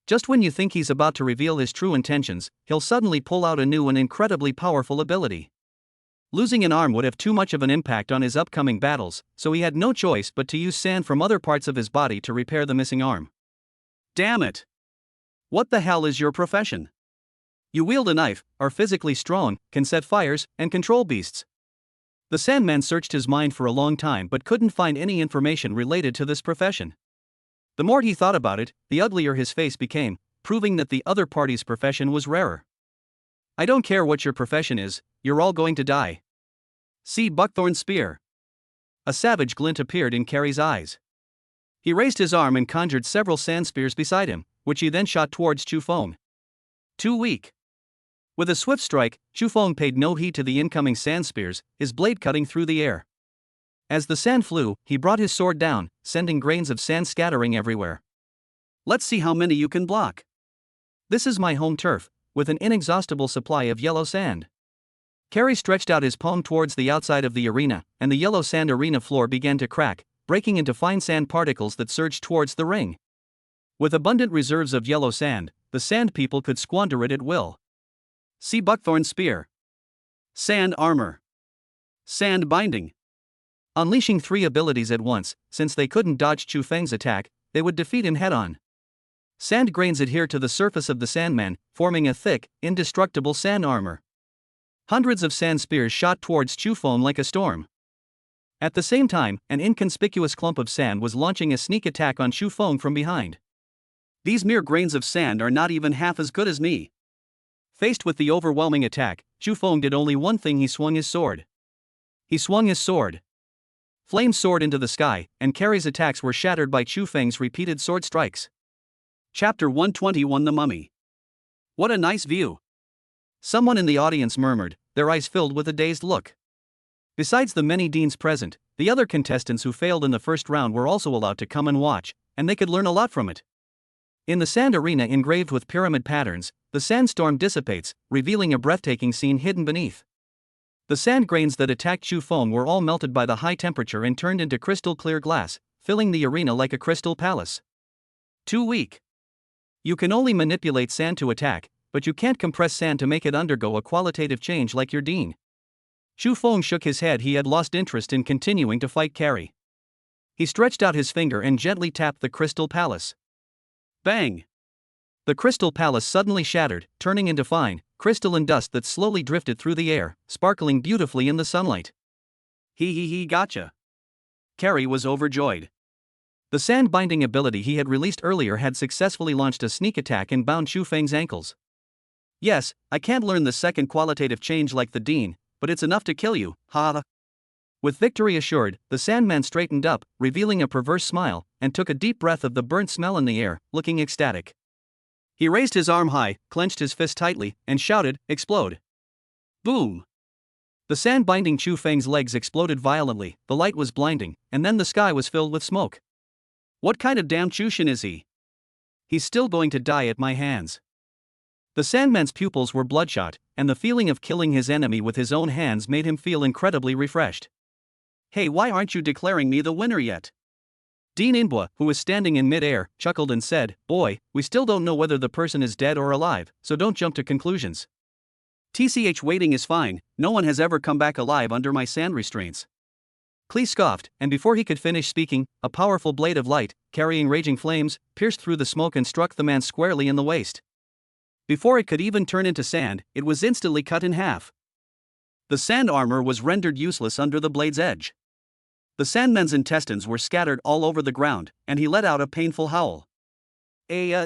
Just when you think he's about to reveal his true intentions, he'll suddenly pull out a new and incredibly powerful ability. Losing an arm would have too much of an impact on his upcoming battles, so he had no choice but to use sand from other parts of his body to repair the missing arm. Damn it! What the hell is your profession? You wield a knife, are physically strong, can set fires, and control beasts. The Sandman searched his mind for a long time but couldn't find any information related to this profession. The more he thought about it, the uglier his face became, proving that the other party's profession was rarer. I don't care what your profession is, you're all going to die. See Buckthorn's spear. A savage glint appeared in Carrie's eyes. He raised his arm and conjured several sand spears beside him, which he then shot towards Chu Feng. Too weak. With a swift strike, Chu Feng paid no heed to the incoming sand spears, his blade cutting through the air. As the sand flew, he brought his sword down, sending grains of sand scattering everywhere. Let's see how many you can block. This is my home turf, with an inexhaustible supply of yellow sand. Carrie stretched out his palm towards the outside of the arena, and the yellow sand arena floor began to crack, breaking into fine sand particles that surged towards the ring. With abundant reserves of yellow sand, the sand people could squander it at will. See Buckthorn's spear. Sand armor. Sand binding. Unleashing 3 abilities at once, since they couldn't dodge Chu Feng's attack, they would defeat him head-on. Sand grains adhere to the surface of the Sandman, forming a thick, indestructible sand armor. Hundreds of sand spears shot towards Chu Feng like a storm. At the same time, an inconspicuous clump of sand was launching a sneak attack on Chu Feng from behind. These mere grains of sand are not even half as good as me. Faced with the overwhelming attack, Chu Feng did only one thing: he swung his sword. Flames soared into the sky, and Carrie's attacks were shattered by Chu Feng's repeated sword strikes. Chapter 121: The Mummy. What a nice view. Someone in the audience murmured, their eyes filled with a dazed look. Besides the many deans present, the other contestants who failed in the first round were also allowed to come and watch, and they could learn a lot from it. In the sand arena engraved with pyramid patterns, the sandstorm dissipates, revealing a breathtaking scene hidden beneath. The sand grains that attacked Chu Feng were all melted by the high temperature and turned into crystal clear glass, filling the arena like a crystal palace. Too weak. You can only manipulate sand to attack, but you can't compress sand to make it undergo a qualitative change like your dean. Chu Feng shook his head. He had lost interest in continuing to fight Carrie. He stretched out his finger and gently tapped the crystal palace. Bang! The crystal palace suddenly shattered, turning into fine, crystalline dust that slowly drifted through the air, sparkling beautifully in the sunlight. Gotcha. Carrie was overjoyed. The sand binding ability he had released earlier had successfully launched a sneak attack and bound Chu Feng's ankles. Yes, I can't learn the second qualitative change like the dean, but it's enough to kill you, ha. With victory assured, the Sandman straightened up, revealing a perverse smile, and took a deep breath of the burnt smell in the air, looking ecstatic. He raised his arm high, clenched his fist tightly, and shouted, "Explode!" Boom! The sand binding Chu Feng's legs exploded violently, the light was blinding, and then the sky was filled with smoke. What kind of damn Chushin is he? He's still going to die at my hands. The Sandman's pupils were bloodshot, and the feeling of killing his enemy with his own hands made him feel incredibly refreshed. Hey, why aren't you declaring me the winner yet? Dean Inbua, who was standing in mid-air, chuckled and said, "Boy, we still don't know whether the person is dead or alive, so don't jump to conclusions." TCH, waiting is fine, no one has ever come back alive under my sand restraints. Klee scoffed, and before he could finish speaking, a powerful blade of light, carrying raging flames, pierced through the smoke and struck the man squarely in the waist. Before it could even turn into sand, it was instantly cut in half. The sand armor was rendered useless under the blade's edge. The Sandman's intestines were scattered all over the ground, and he let out a painful howl. Day.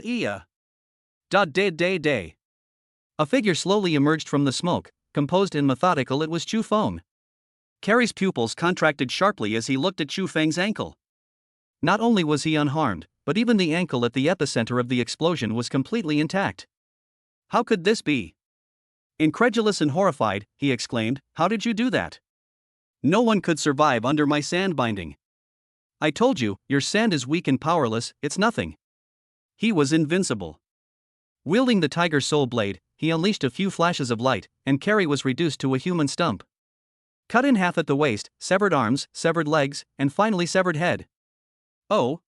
A figure slowly emerged from the smoke, composed and methodical. It was Chu Feng. Carrie's pupils contracted sharply as he looked at Chu Feng's ankle. Not only was he unharmed, but even the ankle at the epicenter of the explosion was completely intact. How could this be? Incredulous and horrified, he exclaimed, "How did you do that? No one could survive under my sand binding." "I told you, your sand is weak and powerless, it's nothing." He was invincible. Wielding the Tiger Soul Blade, he unleashed a few flashes of light, and Carrie was reduced to a human stump. Cut in half at the waist, severed arms, severed legs, and finally severed head. Oh?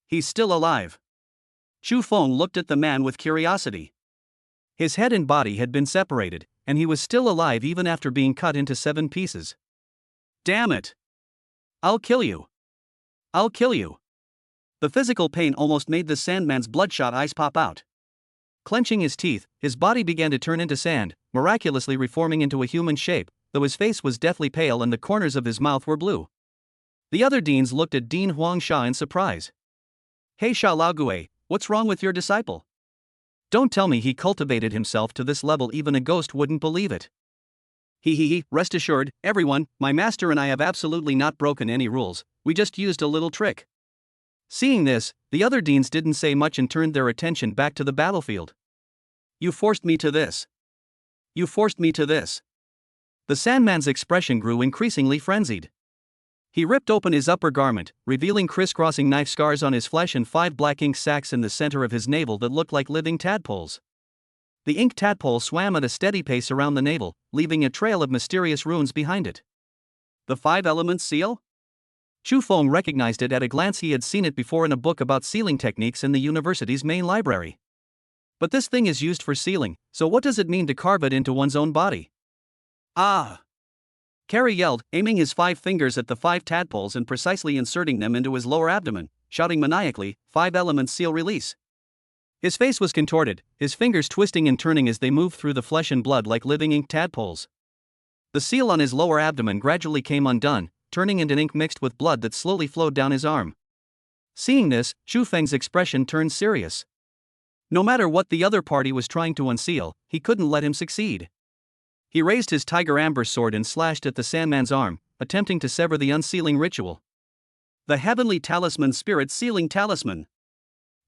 He's still alive. Chu Feng looked at the man with curiosity. His head and body had been separated, and he was still alive even after being cut into 7 pieces. Damn it! I'll kill you. The physical pain almost made the Sandman's bloodshot eyes pop out. Clenching his teeth, his body began to turn into sand, miraculously reforming into a human shape, though his face was deathly pale and the corners of his mouth were blue. The other deans looked at Dean Huangsha in surprise. "Hey Sha Laogue, what's wrong with your disciple?" "Don't tell me he cultivated himself to this level. Even a ghost wouldn't believe it." Rest assured, everyone, my master and I have absolutely not broken any rules, we just used a little trick." Seeing this, the other deans didn't say much and turned their attention back to the battlefield. You forced me to this. The Sandman's expression grew increasingly frenzied. He ripped open his upper garment, revealing crisscrossing knife scars on his flesh and 5 black ink sacs in the center of his navel that looked like living tadpoles. The ink tadpole swam at a steady pace around the navel, leaving a trail of mysterious runes behind it. The 5 Elements seal? Chu Feng recognized it at a glance. He had seen it before in a book about sealing techniques in the university's main library. But this thing is used for sealing, so what does it mean to carve it into one's own body? Ah! Carrie yelled, aiming his 5 fingers at the 5 tadpoles and precisely inserting them into his lower abdomen, shouting maniacally, 5 elements seal release. His face was contorted, his fingers twisting and turning as they moved through the flesh and blood like living ink tadpoles. The seal on his lower abdomen gradually came undone, turning into ink mixed with blood that slowly flowed down his arm. Seeing this, Chu Feng's expression turned serious. No matter what the other party was trying to unseal, he couldn't let him succeed. He raised his tiger amber sword and slashed at the Sandman's arm, attempting to sever the unsealing ritual. The Heavenly Talisman Spirit Sealing Talisman.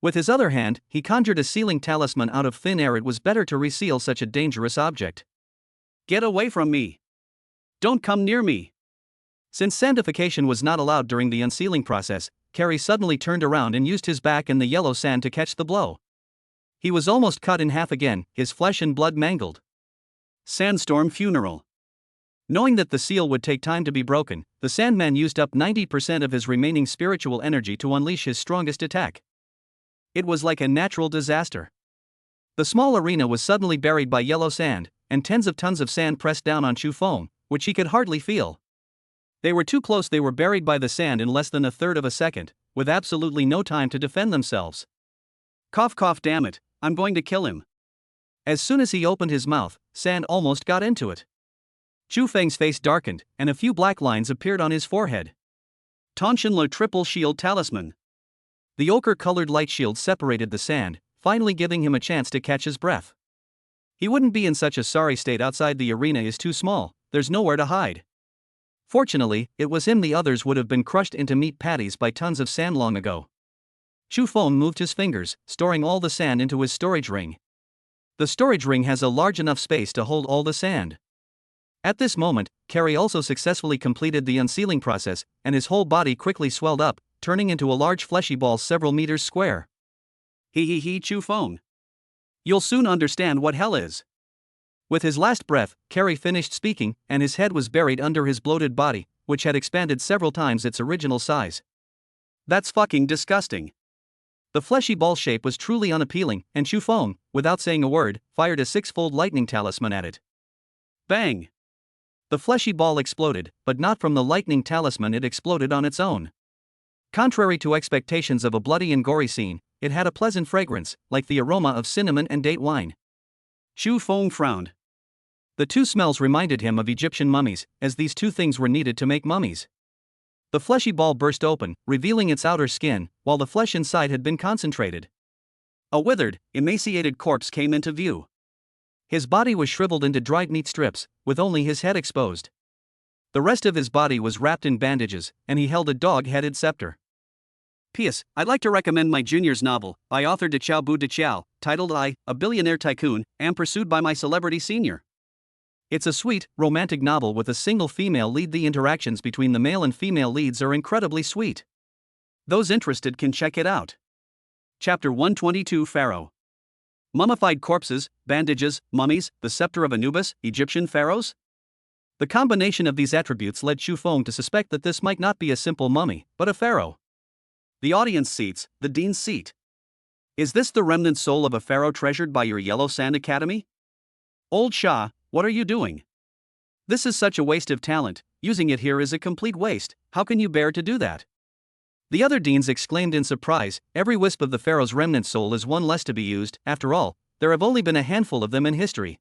With his other hand, he conjured a sealing talisman out of thin air. It was better to reseal such a dangerous object. Get away from me! Don't come near me! Since sandification was not allowed during the unsealing process, Carrie suddenly turned around and used his back and the yellow sand to catch the blow. He was almost cut in half again, his flesh and blood mangled. Sandstorm Funeral. Knowing that the seal would take time to be broken, the Sandman used up 90% of his remaining spiritual energy to unleash his strongest attack. It was like a natural disaster. The small arena was suddenly buried by yellow sand, and tens of tons of sand pressed down on Chu Feng, which he could hardly feel. They were too close. They were buried by the sand in less than a third of a second, with absolutely no time to defend themselves. Cough cough, damn it, I'm going to kill him. As soon as he opened his mouth, sand almost got into it. Chu Feng's face darkened, and a few black lines appeared on his forehead. Tonshin Le Triple Shield Talisman. The ochre-colored light shield separated the sand, finally giving him a chance to catch his breath. He wouldn't be in such a sorry state outside. The arena is too small, there's nowhere to hide. Fortunately, it was him. The others would have been crushed into meat patties by tons of sand long ago. Chu Feng moved his fingers, storing all the sand into his storage ring. The storage ring has a large enough space to hold all the sand. At this moment, Carrie also successfully completed the unsealing process, and his whole body quickly swelled up, turning into a large fleshy ball several meters square. He, Chu Feng. You'll soon understand what hell is. With his last breath, Carrie finished speaking, and his head was buried under his bloated body, which had expanded several times its original size. That's fucking disgusting. The fleshy ball shape was truly unappealing, and Chu Feng, without saying a word, fired a 6-fold lightning talisman at it. Bang! The fleshy ball exploded, but not from the lightning talisman. It exploded on its own. Contrary to expectations of a bloody and gory scene, it had a pleasant fragrance, like the aroma of cinnamon and date wine. Chu Feng frowned. The two smells reminded him of Egyptian mummies, as these two things were needed to make mummies. The fleshy ball burst open, revealing its outer skin, while the flesh inside had been concentrated. A withered, emaciated corpse came into view. His body was shriveled into dried meat strips, with only his head exposed. The rest of his body was wrapped in bandages, and he held a dog-headed scepter. P.S. I'd like to recommend my junior's novel, by author Deqiao Bu Deqiao, titled I, a Billionaire Tycoon, Am Pursued by My Celebrity Senior. It's a sweet, romantic novel with a single female lead. The interactions between the male and female leads are incredibly sweet. Those interested can check it out. Chapter 122 Pharaoh. Mummified corpses, bandages, mummies, the scepter of Anubis, Egyptian pharaohs? The combination of these attributes led Chu Feng to suspect that this might not be a simple mummy, but a pharaoh. The audience seats, the dean's seat. Is this the remnant soul of a pharaoh treasured by your Yellow Sand Academy? Old Shah, what are you doing? This is such a waste of talent. Using it here is a complete waste. How can you bear to do that? The other deans exclaimed in surprise. Every wisp of the pharaoh's remnant soul is one less to be used. After all, there have only been a handful of them in history.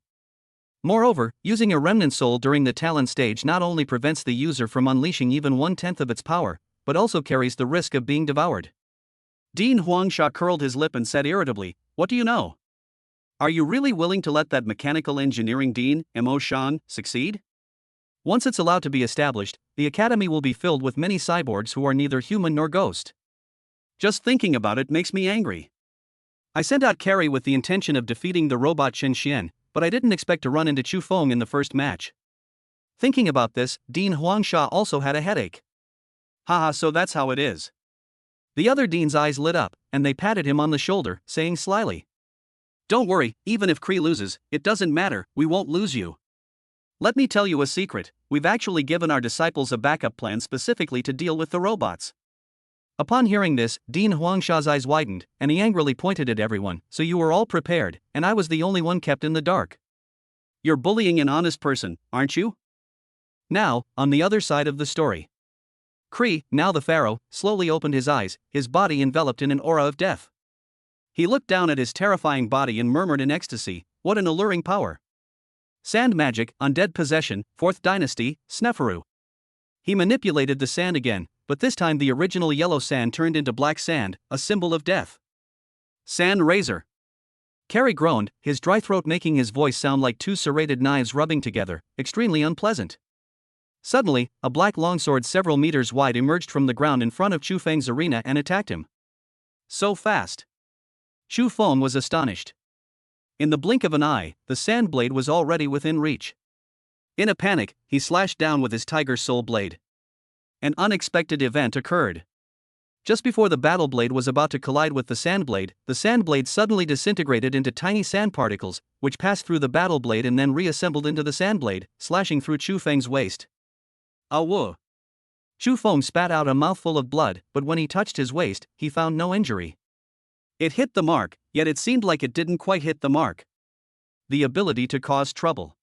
Moreover, using a remnant soul during the talent stage not only prevents the user from unleashing even 1/10 of its power, but also carries the risk of being devoured. Dean Huangsha curled his lip and said irritably, "What do you know? Are you really willing to let that mechanical engineering dean, Mo Shan, succeed? Once it's allowed to be established, the academy will be filled with many cyborgs who are neither human nor ghost. Just thinking about it makes me angry. I sent out Carrie with the intention of defeating the robot Chen Xian, but I didn't expect to run into Chu Feng in the first match." Thinking about this, Dean Huangsha also had a headache. Haha, so that's how it is. The other dean's eyes lit up, and they patted him on the shoulder, saying slyly, "Don't worry, even if Kree loses, it doesn't matter, we won't lose you. Let me tell you a secret, we've actually given our disciples a backup plan specifically to deal with the robots." Upon hearing this, Dean Huangsha's eyes widened, and he angrily pointed at everyone. "So you were all prepared, and I was the only one kept in the dark. You're bullying an honest person, aren't you? Now, on the other side of the story. Kree, now the pharaoh, slowly opened his eyes, his body enveloped in an aura of death. He looked down at his terrifying body and murmured in ecstasy, "What an alluring power! Sand magic, undead possession, 4th dynasty, Sneferu." He manipulated the sand again, but this time the original yellow sand turned into black sand, a symbol of death. Sand razor. Carrie groaned, his dry throat making his voice sound like two serrated knives rubbing together, extremely unpleasant. Suddenly, a black longsword several meters wide emerged from the ground in front of Chu Feng's arena and attacked him. So fast. Chu Feng was astonished. In the blink of an eye, the sand blade was already within reach. In a panic, he slashed down with his tiger soul blade. An unexpected event occurred. Just before the battle blade was about to collide with the sand blade suddenly disintegrated into tiny sand particles, which passed through the battle blade and then reassembled into the sand blade, slashing through Chu Feng's waist. Awoo! Chu Feng spat out a mouthful of blood, but when he touched his waist, he found no injury. It hit the mark, yet it seemed like it didn't quite hit the mark. The ability to cause trouble.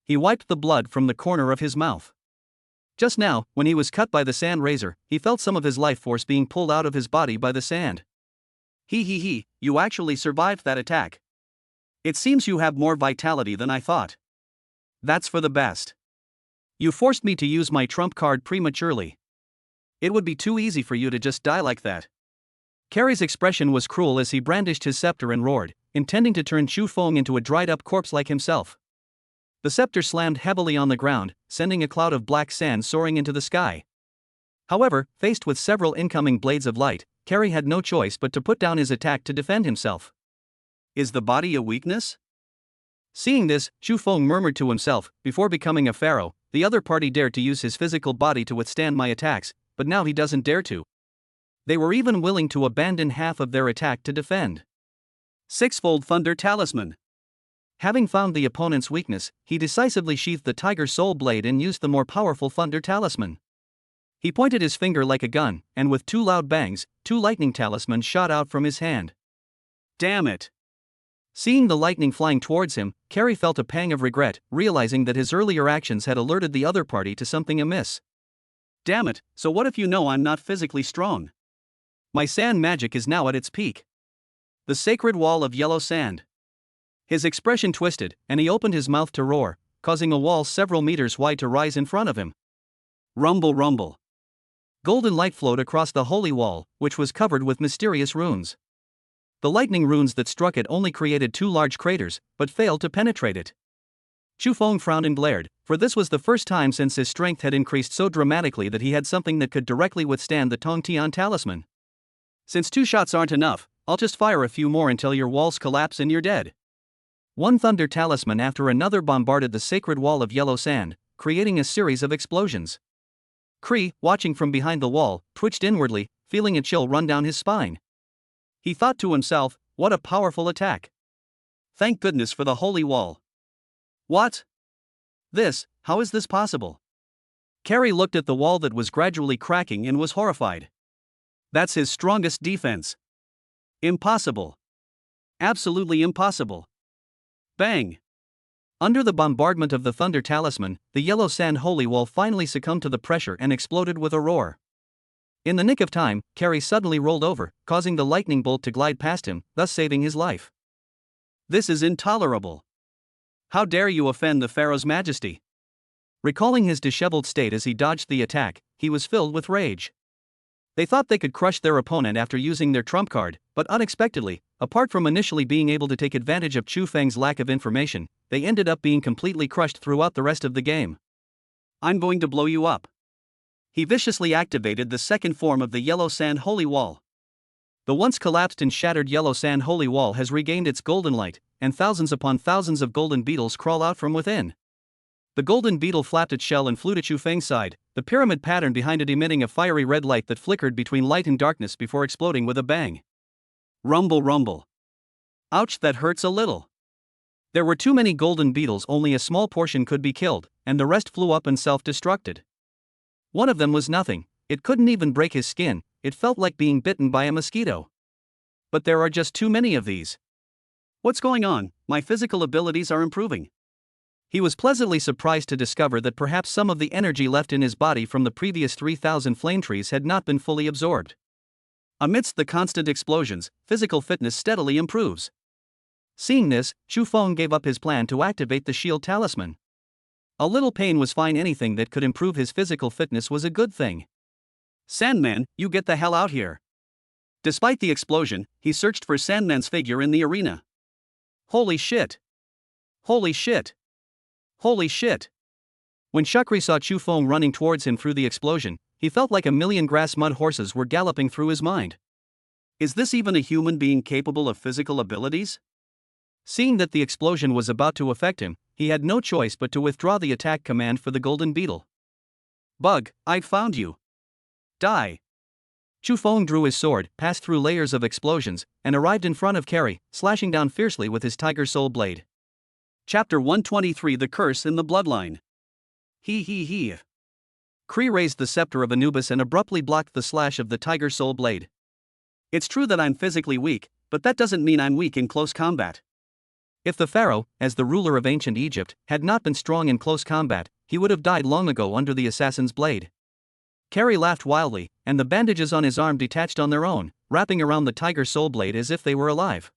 He wiped the blood from the corner of his mouth. Just now, when he was cut by the sand razor, he felt some of his life force being pulled out of his body by the sand. You actually survived that attack. It seems you have more vitality than I thought. That's for the best. You forced me to use my trump card prematurely. It would be too easy for you to just die like that. Carrie's expression was cruel as he brandished his scepter and roared, intending to turn Chu Feng into a dried-up corpse like himself. The scepter slammed heavily on the ground, sending a cloud of black sand soaring into the sky. However, faced with several incoming blades of light, Carrie had no choice but to put down his attack to defend himself. Is the body a weakness? Seeing this, Chu Feng murmured to himself, before becoming a pharaoh, the other party dared to use his physical body to withstand my attacks, but now he doesn't dare to. They were even willing to abandon half of their attack to defend. Sixfold Thunder Talisman. Having found the opponent's weakness, he decisively sheathed the Tiger Soul Blade and used the more powerful Thunder Talisman. He pointed his finger like a gun, and with two loud bangs, 2 lightning talismans shot out from his hand. Damn it! Seeing the lightning flying towards him, Carrie felt a pang of regret, realizing that his earlier actions had alerted the other party to something amiss. Damn it, so what if you know I'm not physically strong? My sand magic is now at its peak. The sacred wall of yellow sand. His expression twisted, and he opened his mouth to roar, causing a wall several meters wide to rise in front of him. Rumble, rumble. Golden light flowed across the holy wall, which was covered with mysterious runes. The lightning runes that struck it only created 2 large craters, but failed to penetrate it. Chu Feng frowned and glared, for this was the first time since his strength had increased so dramatically that he had something that could directly withstand the Tong Tian talisman. Since 2 shots aren't enough, I'll just fire a few more until your walls collapse and you're dead. One thunder talisman after another bombarded the sacred wall of yellow sand, creating a series of explosions. Kree, watching from behind the wall, twitched inwardly, feeling a chill run down his spine. He thought to himself, what a powerful attack. Thank goodness for the holy wall. What? How is this possible? Carrie looked at the wall that was gradually cracking and was horrified. That's his strongest defense. Impossible. Absolutely impossible. Bang! Under the bombardment of the thunder talisman, the yellow sand holy wall finally succumbed to the pressure and exploded with a roar. In the nick of time, Carrie suddenly rolled over, causing the lightning bolt to glide past him, thus saving his life. This is intolerable. How dare you offend the Pharaoh's majesty? Recalling his disheveled state as he dodged the attack, he was filled with rage. They thought they could crush their opponent after using their trump card, but unexpectedly, apart from initially being able to take advantage of Chu Feng's lack of information, they ended up being completely crushed throughout the rest of the game. I'm going to blow you up. He viciously activated the second form of the yellow sand holy wall. The once collapsed and shattered yellow sand holy wall has regained its golden light, and thousands upon thousands of golden beetles crawl out from within. The golden beetle flapped its shell and flew to Chu Feng's side, the pyramid pattern behind it emitting a fiery red light that flickered between light and darkness before exploding with a bang. Rumble, rumble. Ouch, that hurts a little. There were too many golden beetles, only a small portion could be killed, and the rest flew up and self-destructed. One of them was nothing, it couldn't even break his skin, it felt like being bitten by a mosquito. But there are just too many of these. What's going on? My physical abilities are improving. He was pleasantly surprised to discover that perhaps some of the energy left in his body from the previous 3,000 flame trees had not been fully absorbed. Amidst the constant explosions, physical fitness steadily improves. Seeing this, Chu Feng gave up his plan to activate the shield talisman. A little pain was fine, anything that could improve his physical fitness was a good thing. Sandman, you get the hell out here. Despite the explosion, he searched for Sandman's figure in the arena. Holy shit! Holy shit! Holy shit! When Shukri saw Chu Feng running towards him through the explosion, he felt like a million grass mud horses were galloping through his mind. Is this even a human being capable of physical abilities? Seeing that the explosion was about to affect him, he had no choice but to withdraw the attack command for the golden beetle. Bug, I found you. Die. Chu Feng drew his sword, passed through layers of explosions, and arrived in front of Carrie, slashing down fiercely with his tiger soul blade. Chapter 123: The Curse in the Bloodline. He. Kree raised the scepter of Anubis and abruptly blocked the slash of the tiger soul blade. It's true that I'm physically weak, but that doesn't mean I'm weak in close combat. If the pharaoh, as the ruler of ancient Egypt, had not been strong in close combat, he would have died long ago under the assassin's blade. Carrie laughed wildly, and the bandages on his arm detached on their own, wrapping around the tiger soul blade as if they were alive.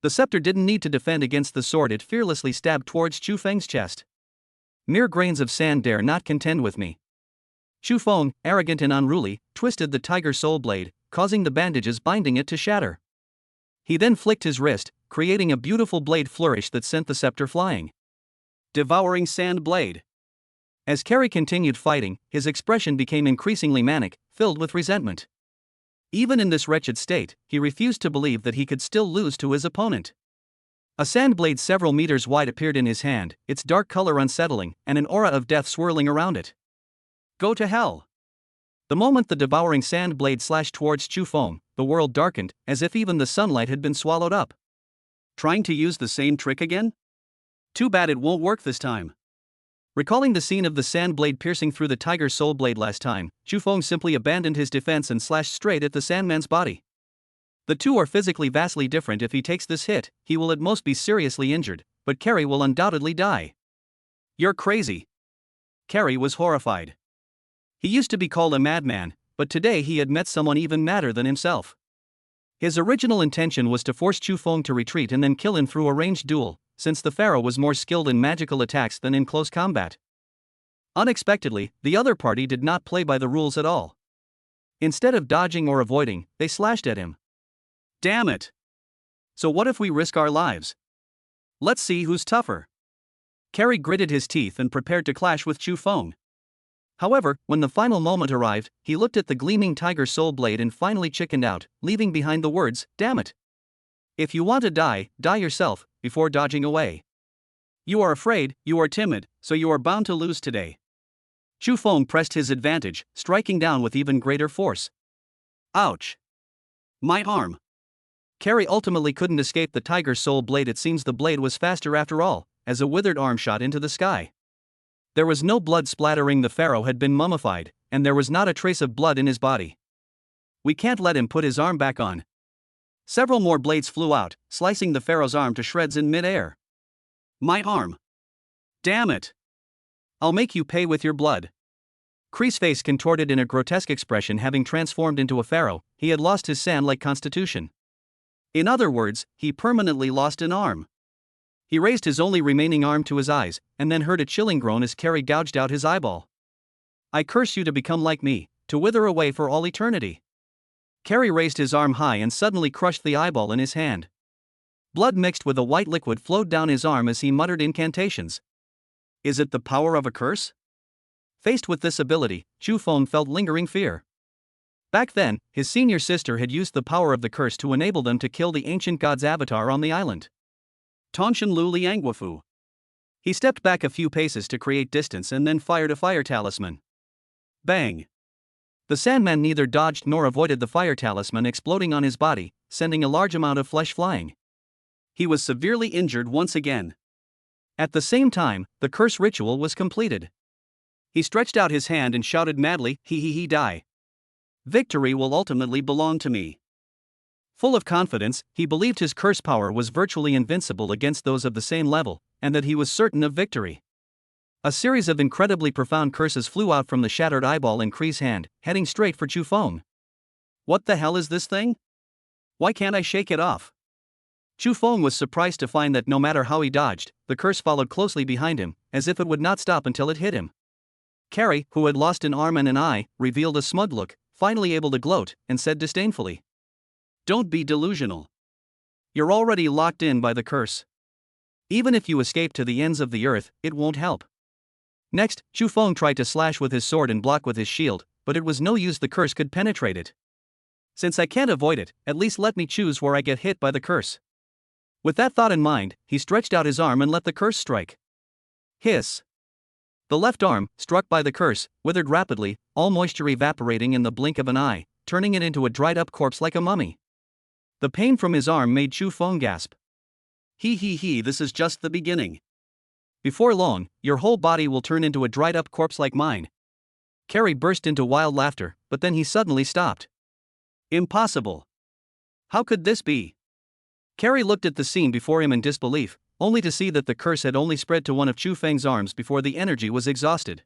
The scepter didn't need to defend against the sword it fearlessly stabbed towards Chu Feng's chest. Mere grains of sand dare not contend with me. Chu Feng, arrogant and unruly, twisted the tiger soul blade, causing the bandages binding it to shatter. He then flicked his wrist, creating a beautiful blade flourish that sent the scepter flying. Devouring sand blade. As Carrie continued fighting, his expression became increasingly manic, filled with resentment. Even in this wretched state, he refused to believe that he could still lose to his opponent. A sand blade several meters wide appeared in his hand, its dark color unsettling, and an aura of death swirling around it. Go to hell. The moment the devouring sand blade slashed towards Chu Feng, the world darkened, as if even the sunlight had been swallowed up. Trying to use the same trick again? Too bad it won't work this time. Recalling the scene of the sand blade piercing through the tiger's soul blade last time, Chu Feng simply abandoned his defense and slashed straight at the Sandman's body. The two are physically vastly different. If he takes this hit, he will at most be seriously injured, but Carrie will undoubtedly die. You're crazy. Carrie was horrified. He used to be called a madman, but today he had met someone even madder than himself. His original intention was to force Chu Feng to retreat and then kill him through a ranged duel, since the pharaoh was more skilled in magical attacks than in close combat. Unexpectedly, the other party did not play by the rules at all. Instead of dodging or avoiding, they slashed at him. Damn it! So what if we risk our lives? Let's see who's tougher. Carrie gritted his teeth and prepared to clash with Chu Feng. However, when the final moment arrived, he looked at the gleaming tiger soul blade and finally chickened out, leaving behind the words, "Damn it! If you want to die, die yourself," before dodging away. You are afraid, you are timid, so you are bound to lose today. Chu Feng pressed his advantage, striking down with even greater force. Ouch! My arm! Carrie ultimately couldn't escape the tiger soul blade. It seems the blade was faster after all, as a withered arm shot into the sky. There was no blood splattering. The pharaoh had been mummified, and there was not a trace of blood in his body. We can't let him put his arm back on. Several more blades flew out, slicing the pharaoh's arm to shreds in mid-air. My arm! Damn it! I'll make you pay with your blood. Kree's face contorted in a grotesque expression. Having transformed into a pharaoh, he had lost his sand-like constitution. In other words, he permanently lost an arm. He raised his only remaining arm to his eyes, and then heard a chilling groan as Carrie gouged out his eyeball. I curse you to become like me, to wither away for all eternity. Carrie raised his arm high and suddenly crushed the eyeball in his hand. Blood mixed with a white liquid flowed down his arm as he muttered incantations. Is it the power of a curse? Faced with this ability, Chu Feng felt lingering fear. Back then, his senior sister had used the power of the curse to enable them to kill the ancient god's avatar on the island. Tonshin Lu Liangwafu. He stepped back a few paces to create distance and then fired a fire talisman. Bang! The Sandman neither dodged nor avoided the fire talisman exploding on his body, sending a large amount of flesh flying. He was severely injured once again. At the same time, the curse ritual was completed. He stretched out his hand and shouted madly, he die. Victory will ultimately belong to me. Full of confidence, he believed his curse power was virtually invincible against those of the same level, and that he was certain of victory. A series of incredibly profound curses flew out from the shattered eyeball in Kree's hand, heading straight for Chu Feng. What the hell is this thing? Why can't I shake it off? Chu Feng was surprised to find that no matter how he dodged, the curse followed closely behind him, as if it would not stop until it hit him. Carrie, who had lost an arm and an eye, revealed a smug look, finally able to gloat, and said disdainfully, "Don't be delusional. You're already locked in by the curse. Even if you escape to the ends of the earth, it won't help." Next, Chu Feng tried to slash with his sword and block with his shield, but it was no use, the curse could penetrate it. "Since I can't avoid it, at least let me choose where I get hit by the curse." With that thought in mind, he stretched out his arm and let the curse strike. Hiss. The left arm, struck by the curse, withered rapidly, all moisture evaporating in the blink of an eye, turning it into a dried-up corpse like a mummy. The pain from his arm made Chu Feng gasp. He, this is just the beginning. Before long, your whole body will turn into a dried-up corpse like mine. Carrie burst into wild laughter, but then he suddenly stopped. Impossible. How could this be? Carrie looked at the scene before him in disbelief, only to see that the curse had only spread to one of Chu Feng's arms before the energy was exhausted.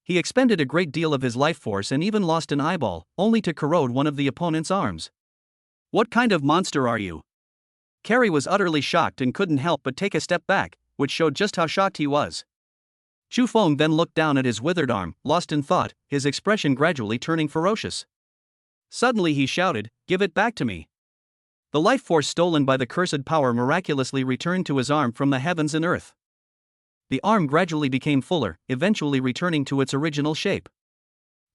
He expended a great deal of his life force and even lost an eyeball, only to corrode one of the opponent's arms. What kind of monster are you? Carrie was utterly shocked and couldn't help but take a step back, which showed just how shocked he was. Chu Feng then looked down at his withered arm, lost in thought, his expression gradually turning ferocious. Suddenly he shouted, "Give it back to me." The life force stolen by the cursed power miraculously returned to his arm from the heavens and earth. The arm gradually became fuller, eventually returning to its original shape.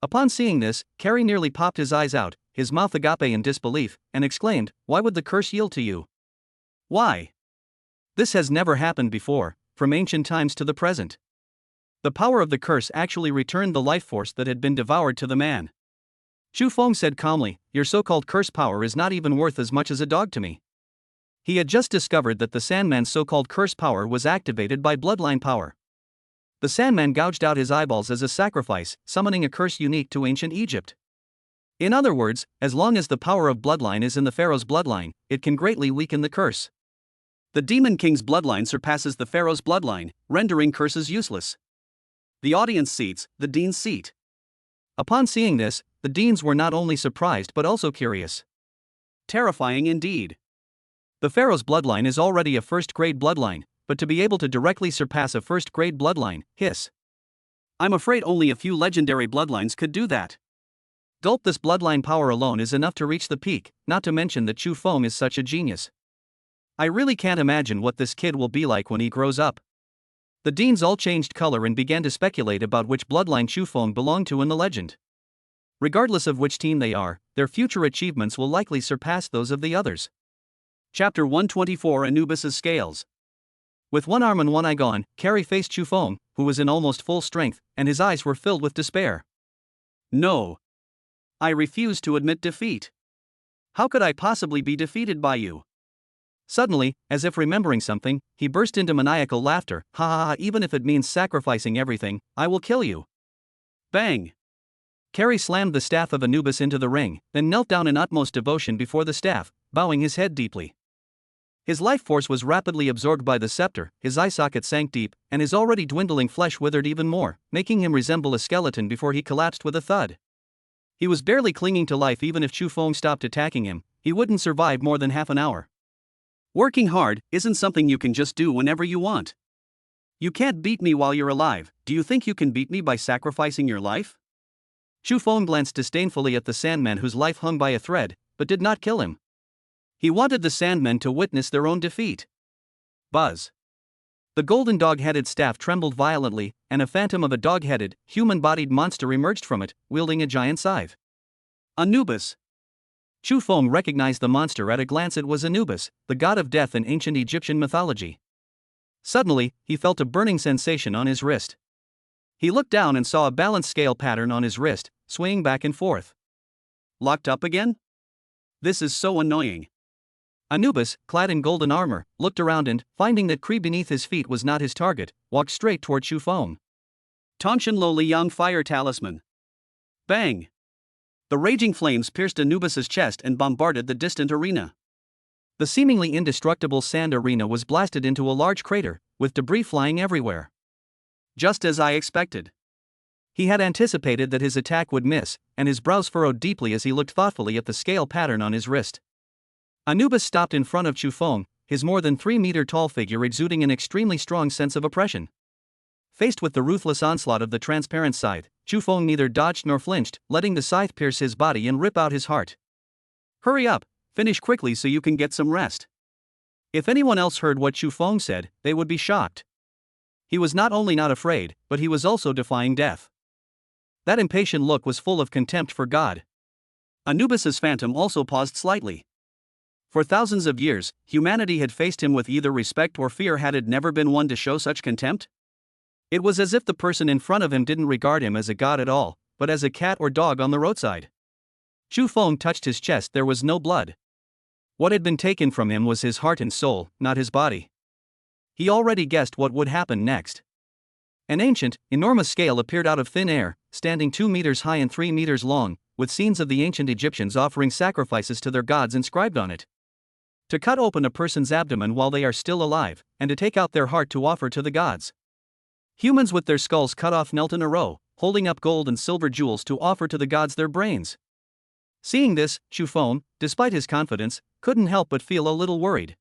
Upon seeing this, Carrie nearly popped his eyes out, his mouth agape in disbelief, and exclaimed, "Why would the curse yield to you? Why? This has never happened before, from ancient times to the present." The power of the curse actually returned the life force that had been devoured to the man. Chu Feng said calmly, "Your so-called curse power is not even worth as much as a dog to me." He had just discovered that the Sandman's so-called curse power was activated by bloodline power. The Sandman gouged out his eyeballs as a sacrifice, summoning a curse unique to ancient Egypt. In other words, as long as the power of bloodline is in the pharaoh's bloodline, it can greatly weaken the curse. The Demon King's bloodline surpasses the pharaoh's bloodline, rendering curses useless. The audience seats, the dean's seat. Upon seeing this, the deans were not only surprised but also curious. Terrifying indeed. The pharaoh's bloodline is already a first-grade bloodline, but to be able to directly surpass a first-grade bloodline, hiss. I'm afraid only a few legendary bloodlines could do that. Gulp, this bloodline power alone is enough to reach the peak, not to mention that Chu Feng is such a genius. I really can't imagine what this kid will be like when he grows up. The deans all changed color and began to speculate about which bloodline Chu Feng belonged to in the legend. Regardless of which team they are, their future achievements will likely surpass those of the others. Chapter 124, Anubis's Scales. With one arm and one eye gone, Carrie faced Chu Feng, who was in almost full strength, and his eyes were filled with despair. "No. I refuse to admit defeat. How could I possibly be defeated by you?" Suddenly, as if remembering something, he burst into maniacal laughter. "Ha ha ha, even if it means sacrificing everything, I will kill you." Bang! Carrie slammed the staff of Anubis into the ring, then knelt down in utmost devotion before the staff, bowing his head deeply. His life force was rapidly absorbed by the scepter, his eye socket sank deep, and his already dwindling flesh withered even more, making him resemble a skeleton before he collapsed with a thud. He was barely clinging to life. Even if Chu Feng stopped attacking him, he wouldn't survive more than half an hour. Working hard isn't something you can just do whenever you want. You can't beat me while you're alive. Do you think you can beat me by sacrificing your life? Chu Feng glanced disdainfully at the Sandman, whose life hung by a thread, but did not kill him. He wanted the Sandmen to witness their own defeat. Buzz. The golden dog-headed staff trembled violently, and a phantom of a dog-headed, human-bodied monster emerged from it, wielding a giant scythe. Anubis. Chu Feng recognized the monster at a glance. It was Anubis, the god of death in ancient Egyptian mythology. Suddenly, he felt a burning sensation on his wrist. He looked down and saw a balance scale pattern on his wrist, swaying back and forth. Locked up again? This is so annoying. Anubis, clad in golden armor, looked around and, finding that Kree beneath his feet was not his target, walked straight toward Chu Feng. Tongshan Lo Liang Fire Talisman. Bang! The raging flames pierced Anubis's chest and bombarded the distant arena. The seemingly indestructible sand arena was blasted into a large crater, with debris flying everywhere. Just as I expected. He had anticipated that his attack would miss, and his brows furrowed deeply as he looked thoughtfully at the scale pattern on his wrist. Anubis stopped in front of Chufeng, his more than 3-meter-tall figure exuding an extremely strong sense of oppression. Faced with the ruthless onslaught of the transparent scythe, Chufeng neither dodged nor flinched, letting the scythe pierce his body and rip out his heart. Hurry up, finish quickly so you can get some rest. If anyone else heard what Chufeng said, they would be shocked. He was not only not afraid, but he was also defying death. That impatient look was full of contempt for God. Anubis's phantom also paused slightly. For thousands of years, humanity had faced him with either respect or fear. Had it never been one to show such contempt? It was as if the person in front of him didn't regard him as a god at all, but as a cat or dog on the roadside. Chufeng touched his chest. There was no blood. What had been taken from him was his heart and soul, not his body. He already guessed what would happen next. An ancient, enormous scale appeared out of thin air, standing 2 meters high and 3 meters long, with scenes of the ancient Egyptians offering sacrifices to their gods inscribed on it. To cut open a person's abdomen while they are still alive, and to take out their heart to offer to the gods. Humans with their skulls cut off knelt in a row, holding up gold and silver jewels to offer to the gods their brains. Seeing this, Chufeng, despite his confidence, couldn't help but feel a little worried.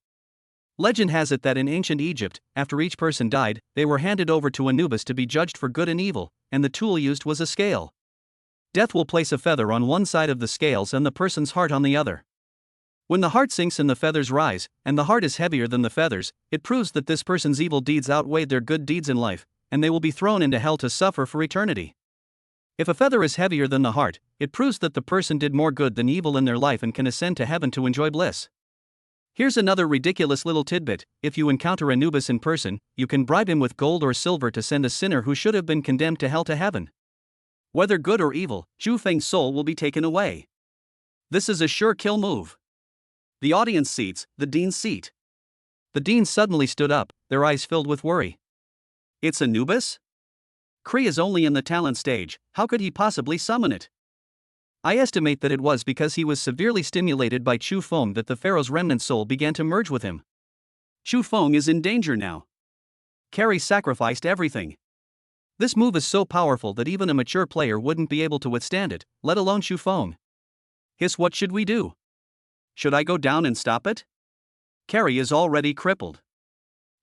Legend has it that in ancient Egypt, after each person died, they were handed over to Anubis to be judged for good and evil, and the tool used was a scale. Death will place a feather on one side of the scales and the person's heart on the other. When the heart sinks and the feathers rise, and the heart is heavier than the feathers, it proves that this person's evil deeds outweighed their good deeds in life, and they will be thrown into hell to suffer for eternity. If a feather is heavier than the heart, it proves that the person did more good than evil in their life and can ascend to heaven to enjoy bliss. Here's another ridiculous little tidbit: if you encounter Anubis in person, you can bribe him with gold or silver to send a sinner who should have been condemned to hell to heaven. Whether good or evil, Chufeng's soul will be taken away. This is a sure kill move. The audience seats, the dean's seat. The deans suddenly stood up, their eyes filled with worry. It's Anubis? Kree is only in the talent stage, how could he possibly summon it? I estimate that it was because he was severely stimulated by Chufeng that the pharaoh's remnant soul began to merge with him. Chufeng is in danger now. Carrie sacrificed everything. This move is so powerful that even a mature player wouldn't be able to withstand it, let alone Chufeng. Hiss, what should we do? Should I go down and stop it? Carrie is already crippled.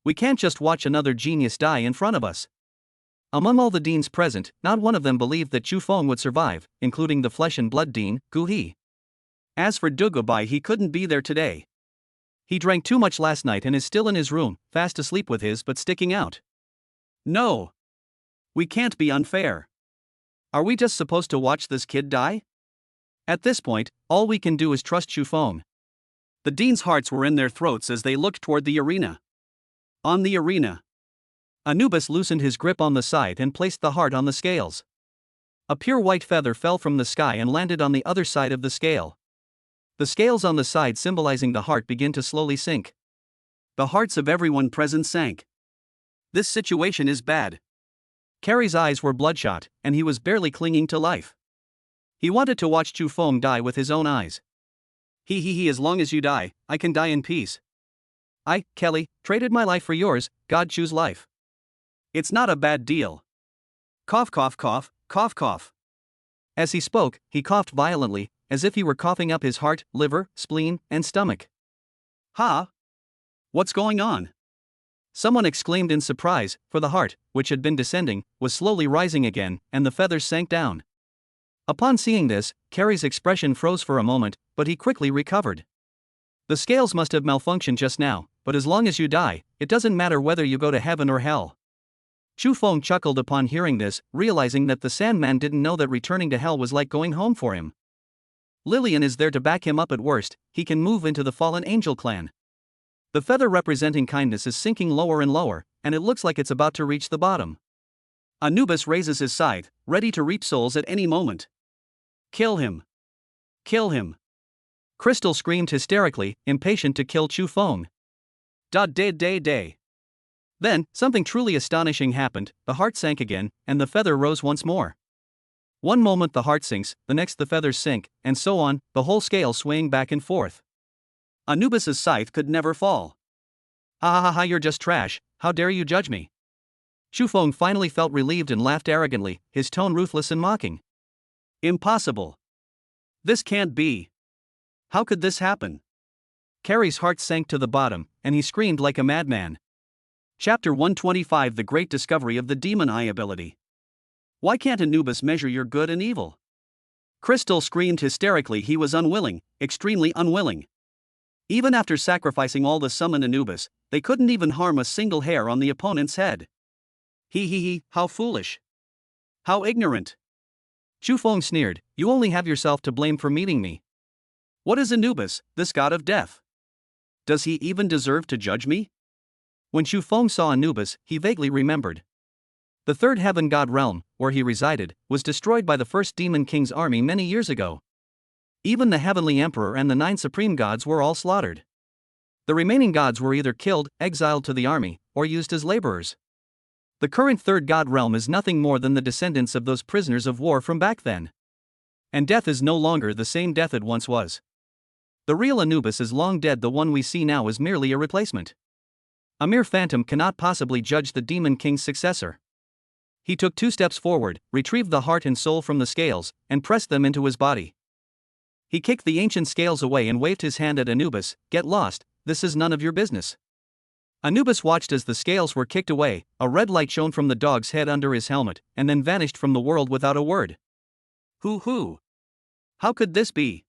We can't just watch another genius die in front of us. Among all the deans present, not one of them believed that Chufeng would survive, including the flesh and blood dean, Gu He. As for Dugubai, he couldn't be there today. He drank too much last night and is still in his room, fast asleep with his butt sticking out. No. We can't be unfair. Are we just supposed to watch this kid die? At this point, all we can do is trust Chufeng. The deans' hearts were in their throats as they looked toward the arena. On the arena, Anubis loosened his grip on the scythe and placed the heart on the scales. A pure white feather fell from the sky and landed on the other side of the scale. The scales on the side symbolizing the heart began to slowly sink. The hearts of everyone present sank. This situation is bad. Carrie's eyes were bloodshot, and he was barely clinging to life. He wanted to watch Chufeng die with his own eyes. As long as you die, I can die in peace. I, Kelly, traded my life for yours, God choose life. It's not a bad deal. Cough, cough, cough, cough, cough. As he spoke, he coughed violently, as if he were coughing up his heart, liver, spleen, and stomach. Ha! What's going on? Someone exclaimed in surprise, for the heart, which had been descending, was slowly rising again, and the feathers sank down. Upon seeing this, Carrie's expression froze for a moment, but he quickly recovered. The scales must have malfunctioned just now, but as long as you die, it doesn't matter whether you go to heaven or hell. Chufeng chuckled upon hearing this, realizing that the Sandman didn't know that returning to hell was like going home for him. Lillian is there to back him up at worst, he can move into the fallen angel clan. The feather representing kindness is sinking lower and lower, and it looks like it's about to reach the bottom. Anubis raises his scythe, ready to reap souls at any moment. Kill him! Kill him! Crystal screamed hysterically, impatient to kill Chufeng. Day. Then, something truly astonishing happened, the heart sank again, and the feather rose once more. One moment the heart sinks, the next the feathers sink, and so on, the whole scale swaying back and forth. Anubis's scythe could never fall. Ha ha ha, you're just trash, how dare you judge me? Xu Feng finally felt relieved and laughed arrogantly, his tone ruthless and mocking. Impossible. This can't be. How could this happen? Carrie's heart sank to the bottom, and he screamed like a madman. Chapter 125 The Great Discovery of the Demon Eye Ability. Why can't Anubis measure your good and evil? Crystal screamed hysterically. He was unwilling, extremely unwilling. Even after sacrificing all to summon Anubis, they couldn't even harm a single hair on the opponent's head. He, how foolish. How ignorant. Xu Feng sneered, you only have yourself to blame for meeting me. What is Anubis, this god of death? Does he even deserve to judge me? When Xu Feng saw Anubis, he vaguely remembered. The third heaven god realm, where he resided, was destroyed by the first demon king's army many years ago. Even the heavenly emperor and the 9 supreme gods were all slaughtered. The remaining gods were either killed, exiled to the army, or used as laborers. The current third god realm is nothing more than the descendants of those prisoners of war from back then. And death is no longer the same death it once was. The real Anubis is long dead. The one we see now is merely a replacement. A mere phantom cannot possibly judge the demon king's successor. He took 2 steps forward, retrieved the heart and soul from the scales, and pressed them into his body. He kicked the ancient scales away and waved his hand at Anubis. Get lost, this is none of your business. Anubis watched as the scales were kicked away, a red light shone from the dog's head under his helmet, and then vanished from the world without a word. Who? How could this be?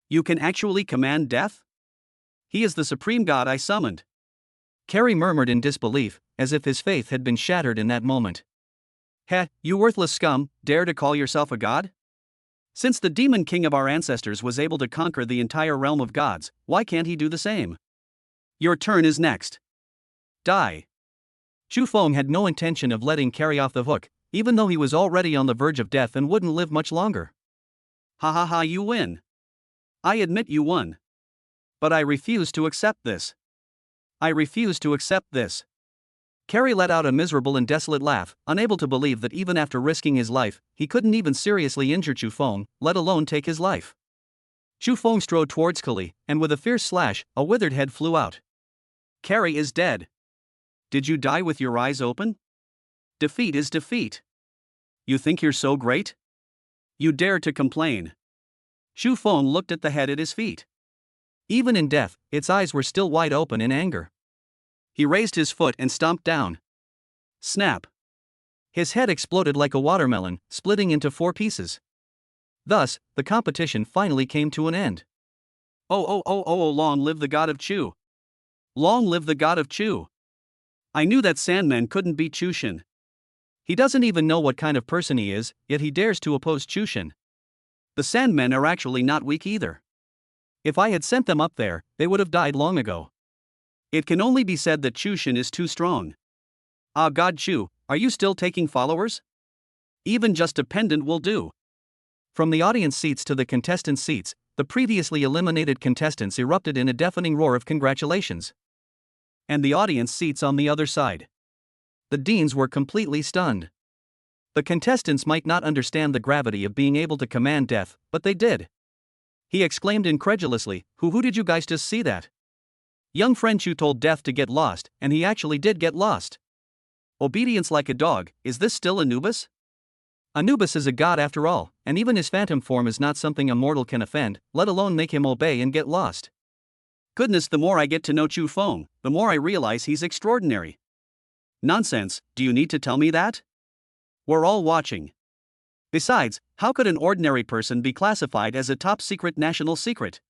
You can actually command death? He is the supreme god I summoned. Carrie murmured in disbelief, as if his faith had been shattered in that moment. Heh, you worthless scum, dare to call yourself a god? Since the demon king of our ancestors was able to conquer the entire realm of gods, why can't he do the same? Your turn is next. Die. Xu Feng had no intention of letting Carrie off the hook, even though he was already on the verge of death and wouldn't live much longer. Ha, you win. I admit you won. But I refuse to accept this. I refuse to accept this. Carrie let out a miserable and desolate laugh, unable to believe that even after risking his life, he couldn't even seriously injure Xu Feng, let alone take his life. Xu Feng strode towards Kali, and with a fierce slash, a withered head flew out. Carrie is dead. Did you die with your eyes open? Defeat is defeat. You think you're so great? You dare to complain. Xu Feng looked at the head at his feet. Even in death, its eyes were still wide open in anger. He raised his foot and stomped down. Snap. His head exploded like a watermelon, splitting into 4 pieces. Thus, the competition finally came to an end. Oh, long live the god of Chu. Long live the god of Chu. I knew that Sandman couldn't beat Chushin. He doesn't even know what kind of person he is, yet he dares to oppose Chushin. The Sandmen are actually not weak either. If I had sent them up there, they would have died long ago. It can only be said that Chushin is too strong. Ah, God Chu, are you still taking followers? Even just a pendant will do. From the audience seats to the contestant seats, the previously eliminated contestants erupted in a deafening roar of congratulations. And the audience seats on the other side. The deans were completely stunned. The contestants might not understand the gravity of being able to command death, but they did. He exclaimed incredulously, Who did you guys just see that? Young friend Chu told death to get lost, and he actually did get lost. Obedience like a dog, is this still Anubis? Anubis is a god after all, and even his phantom form is not something a mortal can offend, let alone make him obey and get lost. Goodness, the more I get to know Chu Feng, the more I realize he's extraordinary. Nonsense, do you need to tell me that? We're all watching. Besides, how could an ordinary person be classified as a top-secret national secret?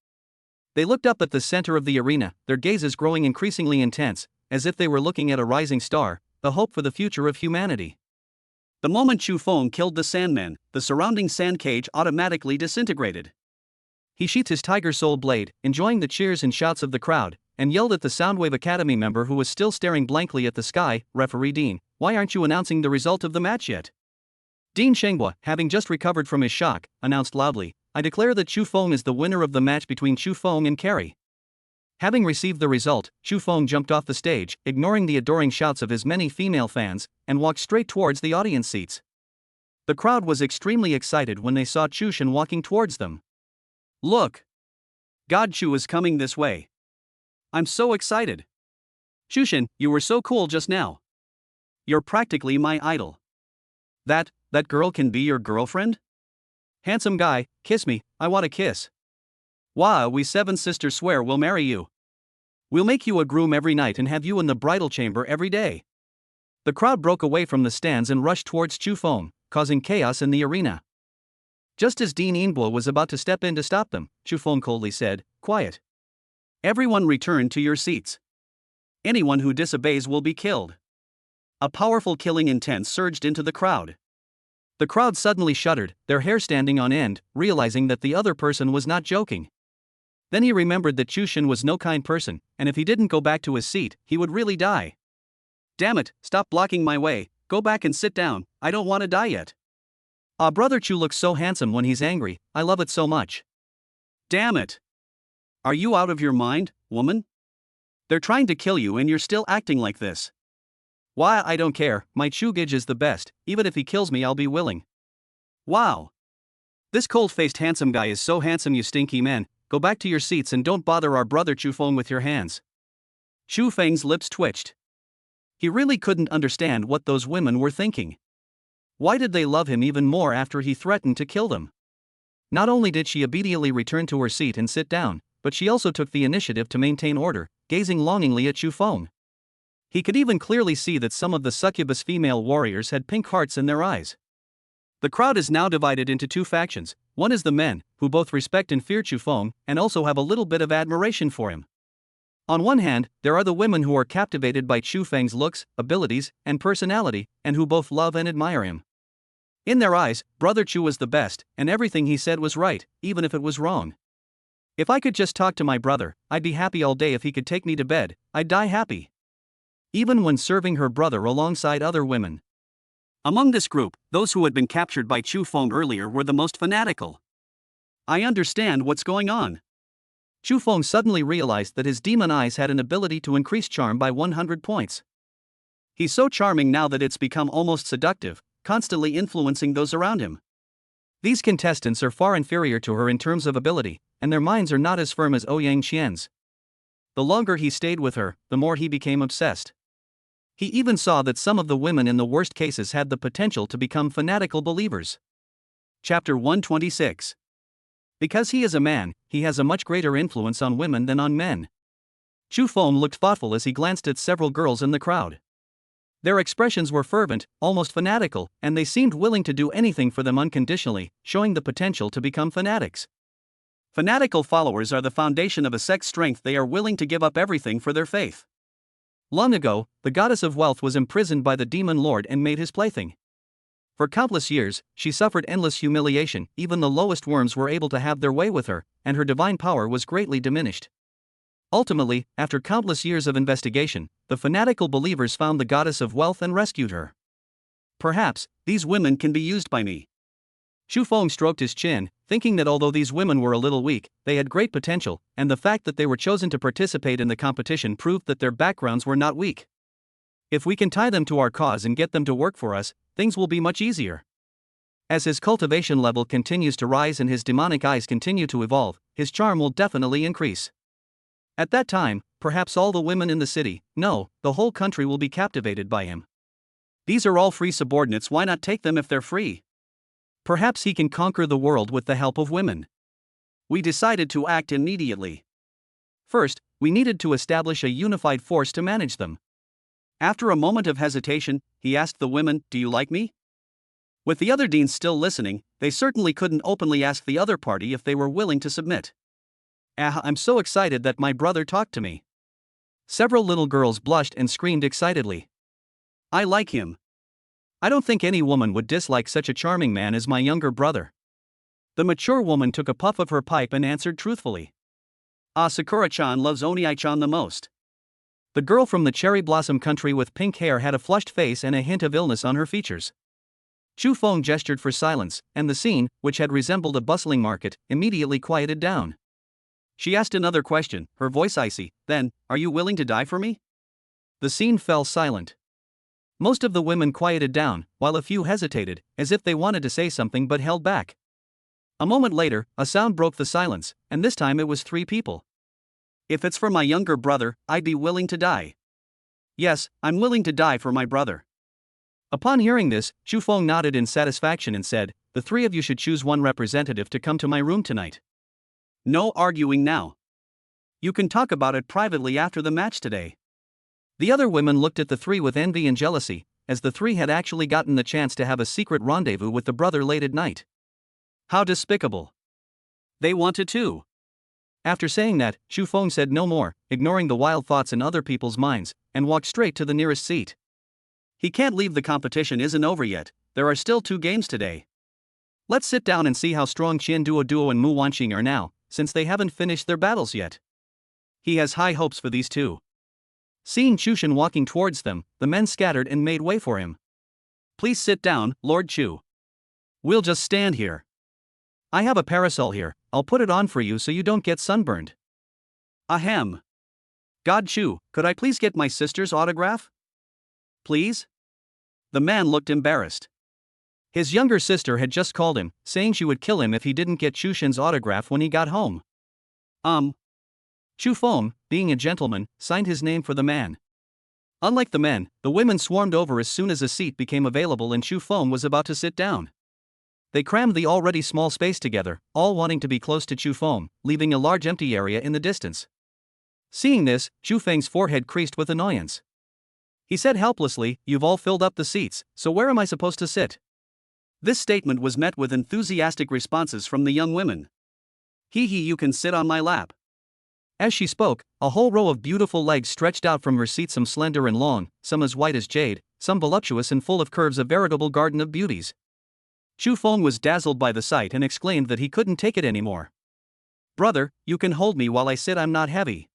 They looked up at the center of the arena, their gazes growing increasingly intense, as if they were looking at a rising star, the hope for the future of humanity. The moment Chu Feng killed the Sandman, the surrounding sand cage automatically disintegrated. He sheathed his tiger soul blade, enjoying the cheers and shouts of the crowd, and yelled at the Soundwave Academy member who was still staring blankly at the sky, Referee Dean, why aren't you announcing the result of the match yet? Dean Shenghua, having just recovered from his shock, announced loudly, I declare that Xu Feng is the winner of the match between Xu Feng and Carrie. Having received the result, Xu Feng jumped off the stage, ignoring the adoring shouts of his many female fans, and walked straight towards the audience seats. The crowd was extremely excited when they saw Chushin walking towards them. Look! God Chu is coming this way. I'm so excited. Shushin, you were so cool just now. You're practically my idol. That girl can be your girlfriend? Handsome guy, kiss me, I want a kiss. Wow, we seven sisters swear we'll marry you. We'll make you a groom every night and have you in the bridal chamber every day. The crowd broke away from the stands and rushed towards Chu Feng, causing chaos in the arena. Just as Dean Inbo was about to step in to stop them, Chu Feng coldly said, "Quiet. Everyone return to your seats. Anyone who disobeys will be killed." A powerful killing intent surged into the crowd. The crowd suddenly shuddered, their hair standing on end, realizing that the other person was not joking. Then he remembered that Chushin was no kind person, and if he didn't go back to his seat, he would really die. Damn it, stop blocking my way, go back and sit down, I don't want to die yet. Brother Chu looks so handsome when he's angry, I love it so much. Damn it. Are you out of your mind, woman? They're trying to kill you and you're still acting like this. Why, I don't care, my Chugij is the best, even if he kills me I'll be willing. Wow. This cold-faced handsome guy is so handsome, you stinky men, go back to your seats and don't bother our brother Chu Feng with your hands. Chu Feng's lips twitched. He really couldn't understand what those women were thinking. Why did they love him even more after he threatened to kill them? Not only did she immediately return to her seat and sit down, but she also took the initiative to maintain order, gazing longingly at Chu Feng. He could even clearly see that some of the succubus female warriors had pink hearts in their eyes. The crowd is now divided into two factions. One is the men, who both respect and fear Chu Feng, and also have a little bit of admiration for him. On one hand, there are the women who are captivated by Chu Feng's looks, abilities, and personality, and who both love and admire him. In their eyes, Brother Chu was the best, and everything he said was right, even if it was wrong. If I could just talk to my brother, I'd be happy all day. If he could take me to bed, I'd die happy. Even when serving her brother alongside other women. Among this group, those who had been captured by Chu Feng earlier were the most fanatical. I understand what's going on. Chu Feng suddenly realized that his demon eyes had an ability to increase charm by 100 points. He's so charming now that it's become almost seductive, constantly influencing those around him. These contestants are far inferior to her in terms of ability, and their minds are not as firm as Ouyang Qian's. The longer he stayed with her, the more he became obsessed. He even saw that some of the women in the worst cases had the potential to become fanatical believers. Chapter 126. Because he is a man, he has a much greater influence on women than on men. Chu Feng looked thoughtful as he glanced at several girls in the crowd. Their expressions were fervent, almost fanatical, and they seemed willing to do anything for them unconditionally, showing the potential to become fanatics. Fanatical followers are the foundation of a sect's strength. They are willing to give up everything for their faith. Long ago, the goddess of wealth was imprisoned by the demon lord and made his plaything. For countless years, she suffered endless humiliation. Even the lowest worms were able to have their way with her, and her divine power was greatly diminished. Ultimately, after countless years of investigation, the fanatical believers found the goddess of wealth and rescued her. Perhaps, these women can be used by me. Chu Feng stroked his chin, thinking that although these women were a little weak, they had great potential, and the fact that they were chosen to participate in the competition proved that their backgrounds were not weak. If we can tie them to our cause and get them to work for us, things will be much easier. As his cultivation level continues to rise and his demonic eyes continue to evolve, his charm will definitely increase. At that time, perhaps all the women in the city, no, the whole country will be captivated by him. These are all free subordinates, why not take them if they're free? Perhaps he can conquer the world with the help of women. We decided to act immediately. First, we needed to establish a unified force to manage them. After a moment of hesitation, he asked the women, "Do you like me?" With the other deans still listening, they certainly couldn't openly ask the other party if they were willing to submit. I'm so excited that my brother talked to me. Several little girls blushed and screamed excitedly. I like him. I don't think any woman would dislike such a charming man as my younger brother. The mature woman took a puff of her pipe and answered truthfully. Sakura-chan loves Oniai-chan the most. The girl from the cherry blossom country with pink hair had a flushed face and a hint of illness on her features. Chu Feng gestured for silence, and the scene, which had resembled a bustling market, immediately quieted down. She asked another question, her voice icy, then, "Are you willing to die for me?" The scene fell silent. Most of the women quieted down, while a few hesitated, as if they wanted to say something but held back. A moment later, a sound broke the silence, and this time it was 3 people. If it's for my younger brother, I'd be willing to die. Yes, I'm willing to die for my brother. Upon hearing this, Chu Feng nodded in satisfaction and said, "The three of you should choose one representative to come to my room tonight." No arguing now. You can talk about it privately after the match today. The other women looked at the three with envy and jealousy, as the three had actually gotten the chance to have a secret rendezvous with the brother late at night. How despicable. They wanted to. After saying that, Chu Feng said no more, ignoring the wild thoughts in other people's minds, and walked straight to the nearest seat. He can't leave, the competition isn't over yet, there are still 2 games today. Let's sit down and see how strong Qian Duo and Mu Wanqing are now, since they haven't finished their battles yet. He has high hopes for these two. Seeing Chu Shen walking towards them, the men scattered and made way for him. Please sit down, Lord Chu. We'll just stand here. I have a parasol here, I'll put it on for you so you don't get sunburned. Ahem. God Chu, could I please get my sister's autograph? Please? The man looked embarrassed. His younger sister had just called him, saying she would kill him if he didn't get Chu Shen's autograph when he got home. Chu Feng, being a gentleman, signed his name for the man. Unlike the men, the women swarmed over as soon as a seat became available and Chu Feng was about to sit down. They crammed the already small space together, all wanting to be close to Chu Feng, leaving a large empty area in the distance. Seeing this, Chu Feng's forehead creased with annoyance. He said helplessly, "You've all filled up the seats, so where am I supposed to sit?" This statement was met with enthusiastic responses from the young women. Hee, you can sit on my lap. As she spoke, a whole row of beautiful legs stretched out from her seat, some slender and long, some as white as jade, some voluptuous and full of curves, a veritable garden of beauties. Chu Feng was dazzled by the sight and exclaimed that he couldn't take it anymore. Brother, you can hold me while I sit, I'm not heavy.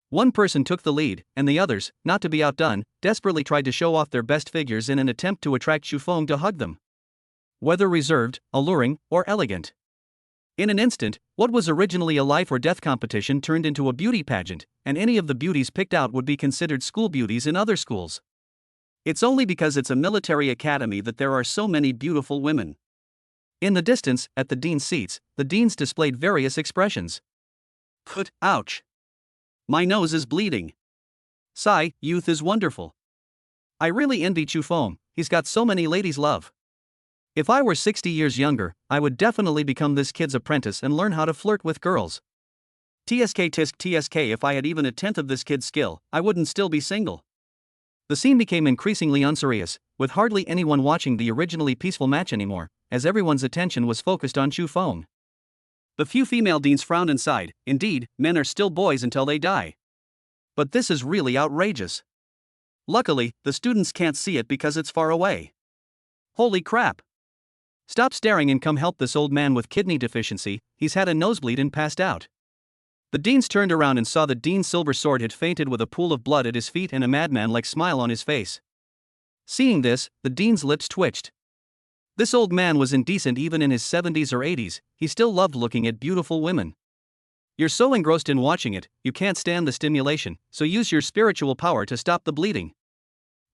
One person took the lead, and the others, not to be outdone, desperately tried to show off their best figures in an attempt to attract Chu Feng to hug them. Whether reserved, alluring, or elegant. In an instant, what was originally a life or death competition turned into a beauty pageant, and any of the beauties picked out would be considered school beauties in other schools. It's only because it's a military academy that there are so many beautiful women. In the distance, at the dean's seats, the deans displayed various expressions. Ouch. My nose is bleeding. Sigh, youth is wonderful. I really envy Chu Feng, he's got so many ladies' love. If I were 60 years younger, I would definitely become this kid's apprentice and learn how to flirt with girls. TSK, if I had even a tenth of this kid's skill, I wouldn't still be single. The scene became increasingly unserious, with hardly anyone watching the originally peaceful match anymore, as everyone's attention was focused on Chu Feng. The few female deans frowned and sighed. Indeed, men are still boys until they die. But this is really outrageous. Luckily, the students can't see it because it's far away. Holy crap. Stop staring and come help this old man with kidney deficiency, he's had a nosebleed and passed out. The deans turned around and saw that Dean's silver sword had fainted with a pool of blood at his feet and a madman-like smile on his face. Seeing this, the dean's lips twitched. This old man was indecent even in his 70s or 80s, he still loved looking at beautiful women. You're so engrossed in watching it, you can't stand the stimulation, so use your spiritual power to stop the bleeding.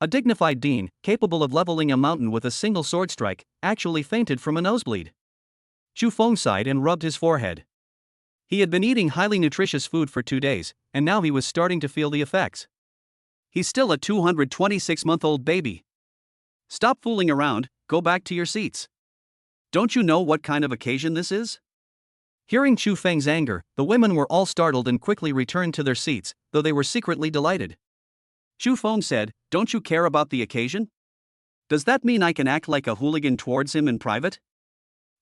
A dignified dean, capable of leveling a mountain with a single sword strike, actually fainted from a nosebleed. Chu Feng sighed and rubbed his forehead. He had been eating highly nutritious food for 2 days, and now he was starting to feel the effects. He's still a 226-month-old baby. Stop fooling around, go back to your seats. Don't you know what kind of occasion this is? Hearing Chu Feng's anger, the women were all startled and quickly returned to their seats, though they were secretly delighted. Chu Feng said, "Don't you care about the occasion? Does that mean I can act like a hooligan towards him in private?"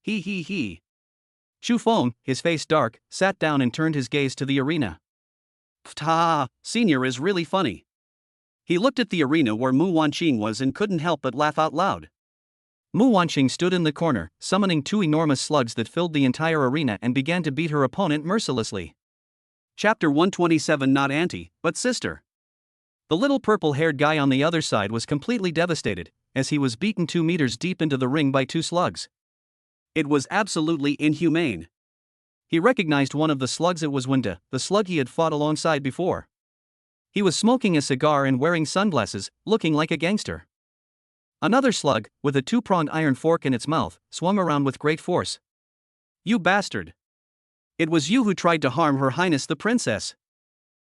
He. Chu Feng, his face dark, sat down and turned his gaze to the arena. Senior is really funny. He looked at the arena where Mu Wanqing was and couldn't help but laugh out loud. Mu Wanqing stood in the corner, summoning 2 enormous slugs that filled the entire arena and began to beat her opponent mercilessly. Chapter 127. Not auntie, but sister. The little purple-haired guy on the other side was completely devastated, as he was beaten 2 meters deep into the ring by 2 slugs. It was absolutely inhumane. He recognized one of the slugs. It was Wenda, the slug he had fought alongside before. He was smoking a cigar and wearing sunglasses, looking like a gangster. Another slug, with a 2-pronged iron fork in its mouth, swung around with great force. You bastard! It was you who tried to harm Her Highness the Princess.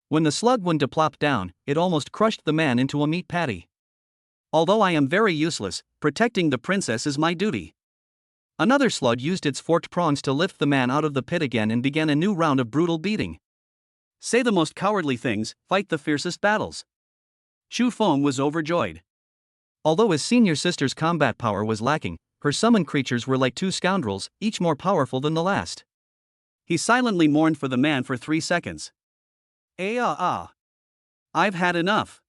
When the slug went to plop down, it almost crushed the man into a meat patty. Although I am very useless, protecting the princess is my duty. Another slug used its forked prongs to lift the man out of the pit again and began a new round of brutal beating. Say the most cowardly things, fight the fiercest battles. Chu Feng was overjoyed. Although his senior sister's combat power was lacking, her summoned creatures were like two scoundrels, each more powerful than the last. He silently mourned for the man for 3 seconds. I've had enough.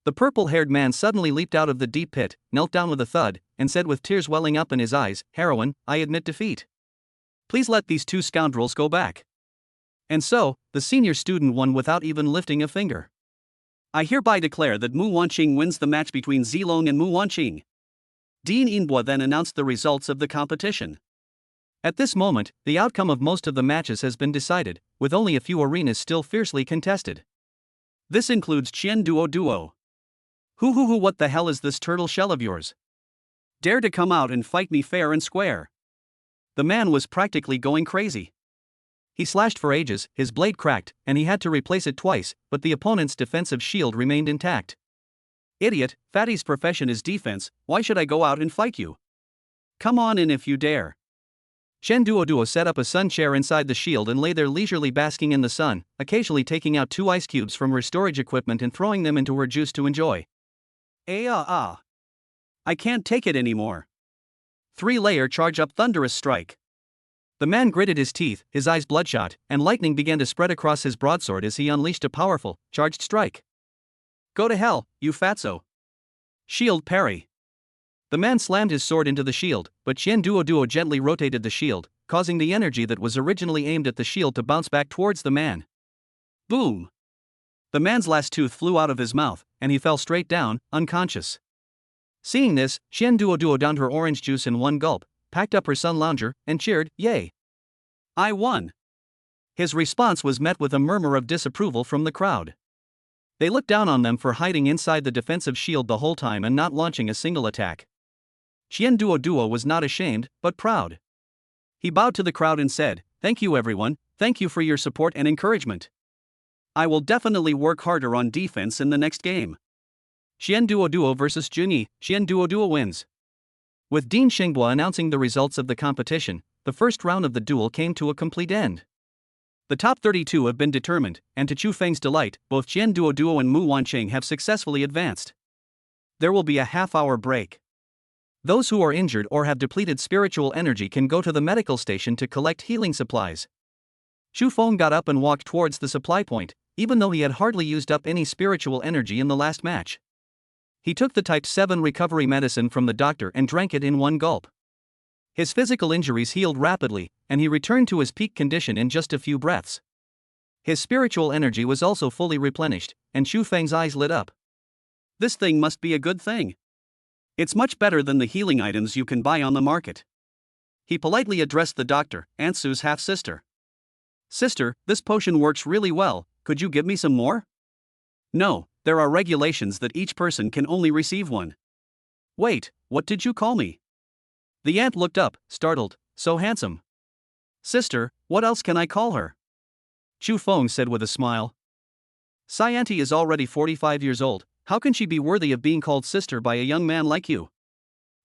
The purple-haired man suddenly leaped out of the deep pit, knelt down with a thud, and said with tears welling up in his eyes, "Heroine, I admit defeat. Please let these two scoundrels go back." And so, the senior student won without even lifting a finger. I hereby declare that Mu Wanqing wins the match between Zilong and Mu Wanqing. Dean Inbo then announced the results of the competition. At this moment, the outcome of most of the matches has been decided, with only a few arenas still fiercely contested. This includes Qian Duo. What the hell is this turtle shell of yours? Dare to come out and fight me fair and square. The man was practically going crazy. He slashed for ages, his blade cracked, and he had to replace it twice, but the opponent's defensive shield remained intact. Idiot, Fatty's profession is defense, why should I go out and fight you? Come on in if you dare. Chen Duo set up a sun chair inside the shield and lay there leisurely basking in the sun, occasionally taking out 2 ice cubes from her storage equipment and throwing them into her juice to enjoy. I can't take it anymore. 3-layer charge up thunderous strike. The man gritted his teeth, his eyes bloodshot, and lightning began to spread across his broadsword as he unleashed a powerful, charged strike. Go to hell, you fatso. Shield parry. The man slammed his sword into the shield, but Qian Duo gently rotated the shield, causing the energy that was originally aimed at the shield to bounce back towards the man. Boom! The man's last tooth flew out of his mouth, and he fell straight down, unconscious. Seeing this, Qian Duo downed her orange juice in one gulp, packed up her sun lounger, and cheered, "Yay! I won!" His response was met with a murmur of disapproval from the crowd. They looked down on them for hiding inside the defensive shield the whole time and not launching a single attack. Qian Duo was not ashamed, but proud. He bowed to the crowd and said, "Thank you everyone, thank you for your support and encouragement. I will definitely work harder on defense in the next game." Qian Duo vs Junyi, Qian Duo wins. With Dean Xinghua announcing the results of the competition, the first round of the duel came to a complete end. The top 32 have been determined, and to Chu Feng's delight, both Qian Duo and Mu Wanqing have successfully advanced. There will be a half-hour break. Those who are injured or have depleted spiritual energy can go to the medical station to collect healing supplies. Chu Feng got up and walked towards the supply point, even though he had hardly used up any spiritual energy in the last match. He took the Type 7 recovery medicine from the doctor and drank it in one gulp. His physical injuries healed rapidly, and he returned to his peak condition in just a few breaths. His spiritual energy was also fully replenished, and Chu Feng's eyes lit up. This thing must be a good thing. It's much better than the healing items you can buy on the market. He politely addressed the doctor, Aunt Sue's half-sister. "Sister, this potion works really well, could you give me some more?" "No, there are regulations that each person can only receive one." "Wait, what did you call me?" The aunt looked up, startled, "So handsome." "Sister, what else can I call her?" Chu Feng said with a smile. "Sai auntie is already 45 years old, how can she be worthy of being called sister by a young man like you?"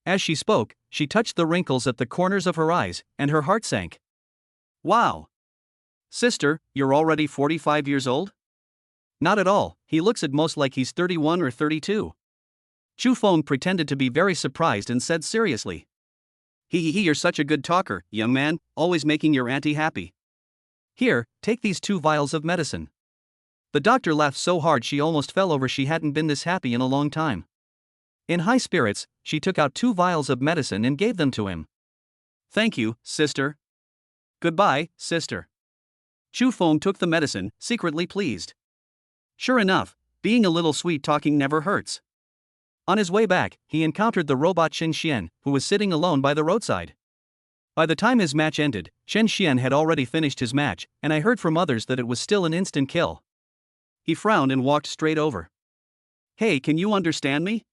As she spoke, she touched the wrinkles at the corners of her eyes, and her heart sank. "Wow! Sister, you're already 45 years old?" "Not at all, he looks at most like he's 31 or 32. Chu Feng pretended to be very surprised and said seriously. You're such a good talker, young man, always making your auntie happy. Here, take these 2 vials of medicine." The doctor laughed so hard she almost fell over. She hadn't been this happy in a long time. In high spirits, she took out 2 vials of medicine and gave them to him. "Thank you, sister." "Goodbye, sister." Chu Feng took the medicine, secretly pleased. Sure enough, being a little sweet-talking never hurts. On his way back, he encountered the robot Chen Xian, who was sitting alone by the roadside. By the time his match ended, Chen Xian had already finished his match, and I heard from others that it was still an instant kill. He frowned and walked straight over. "Hey, can you understand me?"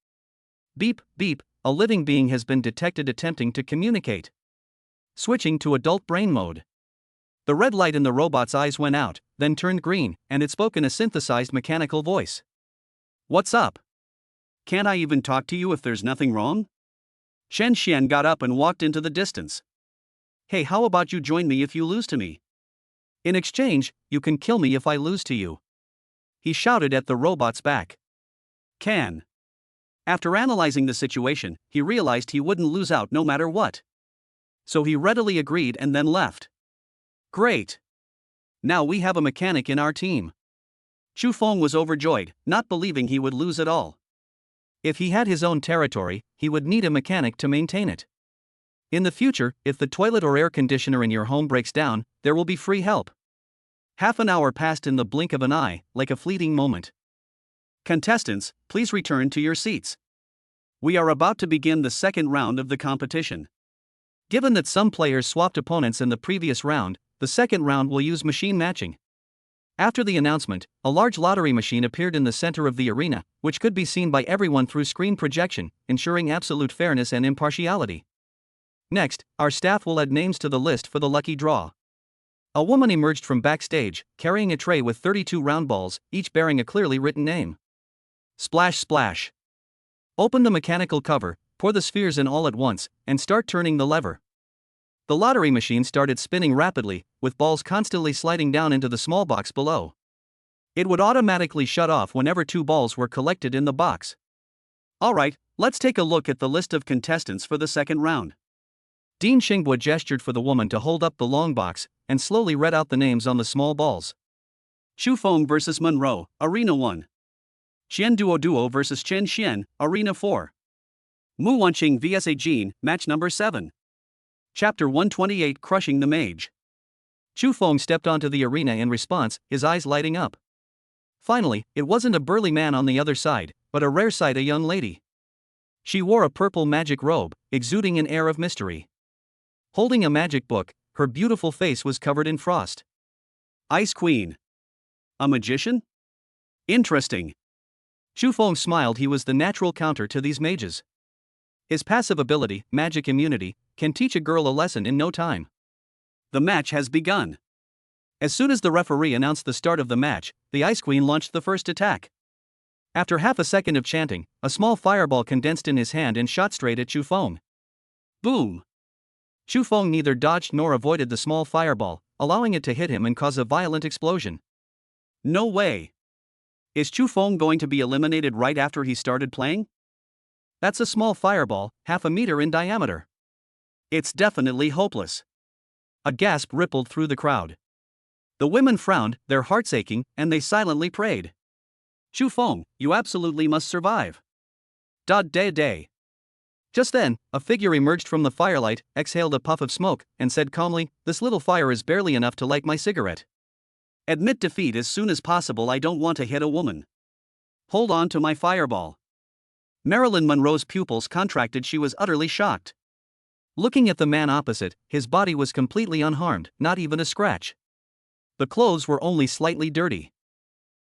Beep, beep, a living being has been detected attempting to communicate. Switching to adult brain mode. The red light in the robot's eyes went out, then turned green, and it spoke in a synthesized mechanical voice. What's up? Can't I even talk to you if there's nothing wrong? Chen Xian got up and walked into the distance. Hey, how about you join me if you lose to me? In exchange, you can kill me if I lose to you. He shouted at the robot's back. Can. After analyzing the situation, he realized he wouldn't lose out no matter what. So he readily agreed and then left. Great. Now we have a mechanic in our team. Chu Feng was overjoyed, not believing he would lose at all. If he had his own territory, he would need a mechanic to maintain it. In the future, if the toilet or air conditioner in your home breaks down, there will be free help. Half an hour passed in the blink of an eye, like a fleeting moment. Contestants, please return to your seats. We are about to begin the second round of the competition. Given that some players swapped opponents in the previous round, the second round will use machine matching. After the announcement, a large lottery machine appeared in the center of the arena, which could be seen by everyone through screen projection, ensuring absolute fairness and impartiality. Next, our staff will add names to the list for the lucky draw. A woman emerged from backstage, carrying a tray with 32 round balls, each bearing a clearly written name. Splash splash. Open the mechanical cover, pour the spheres in all at once, and start turning the lever. The lottery machine started spinning rapidly, with balls constantly sliding down into the small box below. It would automatically shut off whenever 2 balls were collected in the box. Alright, let's take a look at the list of contestants for the second round. Dean Xinghua gestured for the woman to hold up the long box, and slowly read out the names on the small balls. Chu Feng vs Monroe, Arena 1. Qian Duo vs Chen Xian, Arena 4. Mu Wanqing vs Ajin, match number 7. Chapter 128, Crushing the Mage. Chu Feng stepped onto the arena in response, his eyes lighting up. Finally, it wasn't a burly man on the other side, but a rare sight, a young lady. She wore a purple magic robe, exuding an air of mystery. Holding a magic book, her beautiful face was covered in frost. Ice Queen. A magician? Interesting. Chu Feng smiled. He was the natural counter to these mages. His passive ability, magic immunity, can teach a girl a lesson in no time. The match has begun. As soon as the referee announced the start of the match, the Ice Queen launched the first attack. After half a second of chanting, a small fireball condensed in his hand and shot straight at Chu Feng. Boom! Chu Feng neither dodged nor avoided the small fireball, allowing it to hit him and cause a violent explosion. No way! Is Chu Feng going to be eliminated right after he started playing? That's a small fireball, half a meter in diameter. It's definitely hopeless. A gasp rippled through the crowd. The women frowned, their hearts aching, and they silently prayed. Chu Feng, you absolutely must survive. Day. Just then, a figure emerged from the firelight, exhaled a puff of smoke, and said calmly, "This little fire is barely enough to light my cigarette." Admit defeat as soon as possible. I don't want to hit a woman. Hold on to my fireball. Marilyn Monroe's pupils contracted. She was utterly shocked. Looking at the man opposite, his body was completely unharmed, not even a scratch. The clothes were only slightly dirty.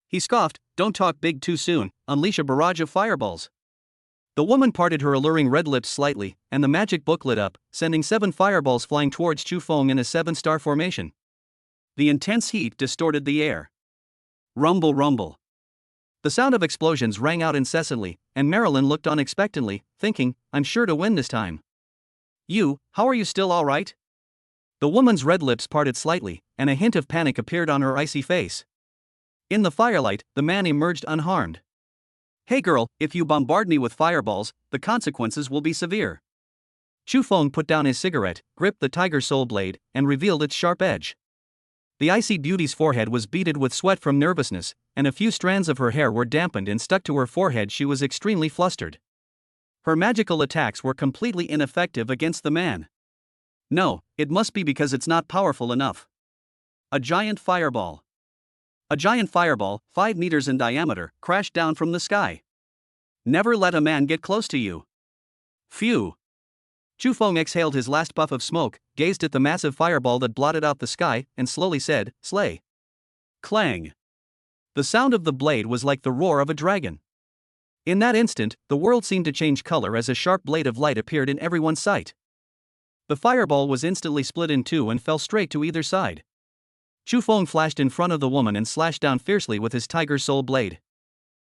He scoffed, "Don't talk big too soon, unleash a barrage of fireballs." The woman parted her alluring red lips slightly, and the magic book lit up, sending 7 fireballs flying towards Chu Feng in a 7-star formation. The intense heat distorted the air. Rumble, rumble. The sound of explosions rang out incessantly, and Marilyn looked on expectantly, thinking, "I'm sure to win this time." How are you still all right?" The woman's red lips parted slightly, and a hint of panic appeared on her icy face. In the firelight, the man emerged unharmed. "Hey girl, if you bombard me with fireballs, the consequences will be severe." Chu Feng put down his cigarette, gripped the tiger soul blade, and revealed its sharp edge. The icy beauty's forehead was beaded with sweat from nervousness, and a few strands of her hair were dampened and stuck to her forehead. She was extremely flustered. Her magical attacks were completely ineffective against the man. No, it must be because it's not powerful enough. A giant fireball. A giant fireball, 5 meters in diameter, crashed down from the sky. Never let a man get close to you. Phew. Chu Feng exhaled his last puff of smoke, gazed at the massive fireball that blotted out the sky, and slowly said, "Slay." Clang. The sound of the blade was like the roar of a dragon. In that instant, the world seemed to change color as a sharp blade of light appeared in everyone's sight. The fireball was instantly split in two and fell straight to either side. Chu Feng flashed in front of the woman and slashed down fiercely with his tiger soul blade.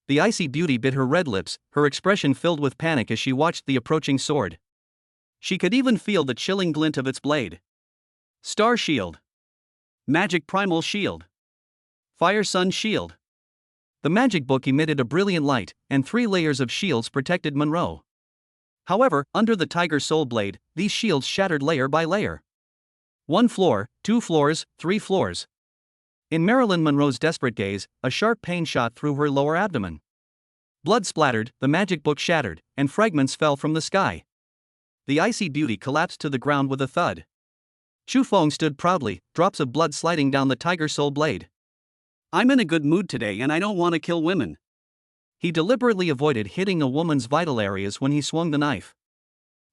The icy beauty bit her red lips, her expression filled with panic as she watched the approaching sword. She could even feel the chilling glint of its blade. Star Shield. Magic Primal Shield. Fire Sun Shield. The magic book emitted a brilliant light, and 3 layers of shields protected Monroe. However, under the tiger soul blade, these shields shattered layer by layer. 1 floor, 2 floors, 3 floors. In Marilyn Monroe's desperate gaze, a sharp pain shot through her lower abdomen. Blood splattered, the magic book shattered, and fragments fell from the sky. The icy beauty collapsed to the ground with a thud. Chu Feng stood proudly, drops of blood sliding down the tiger soul blade. I'm in a good mood today and I don't want to kill women. He deliberately avoided hitting a woman's vital areas when he swung the knife.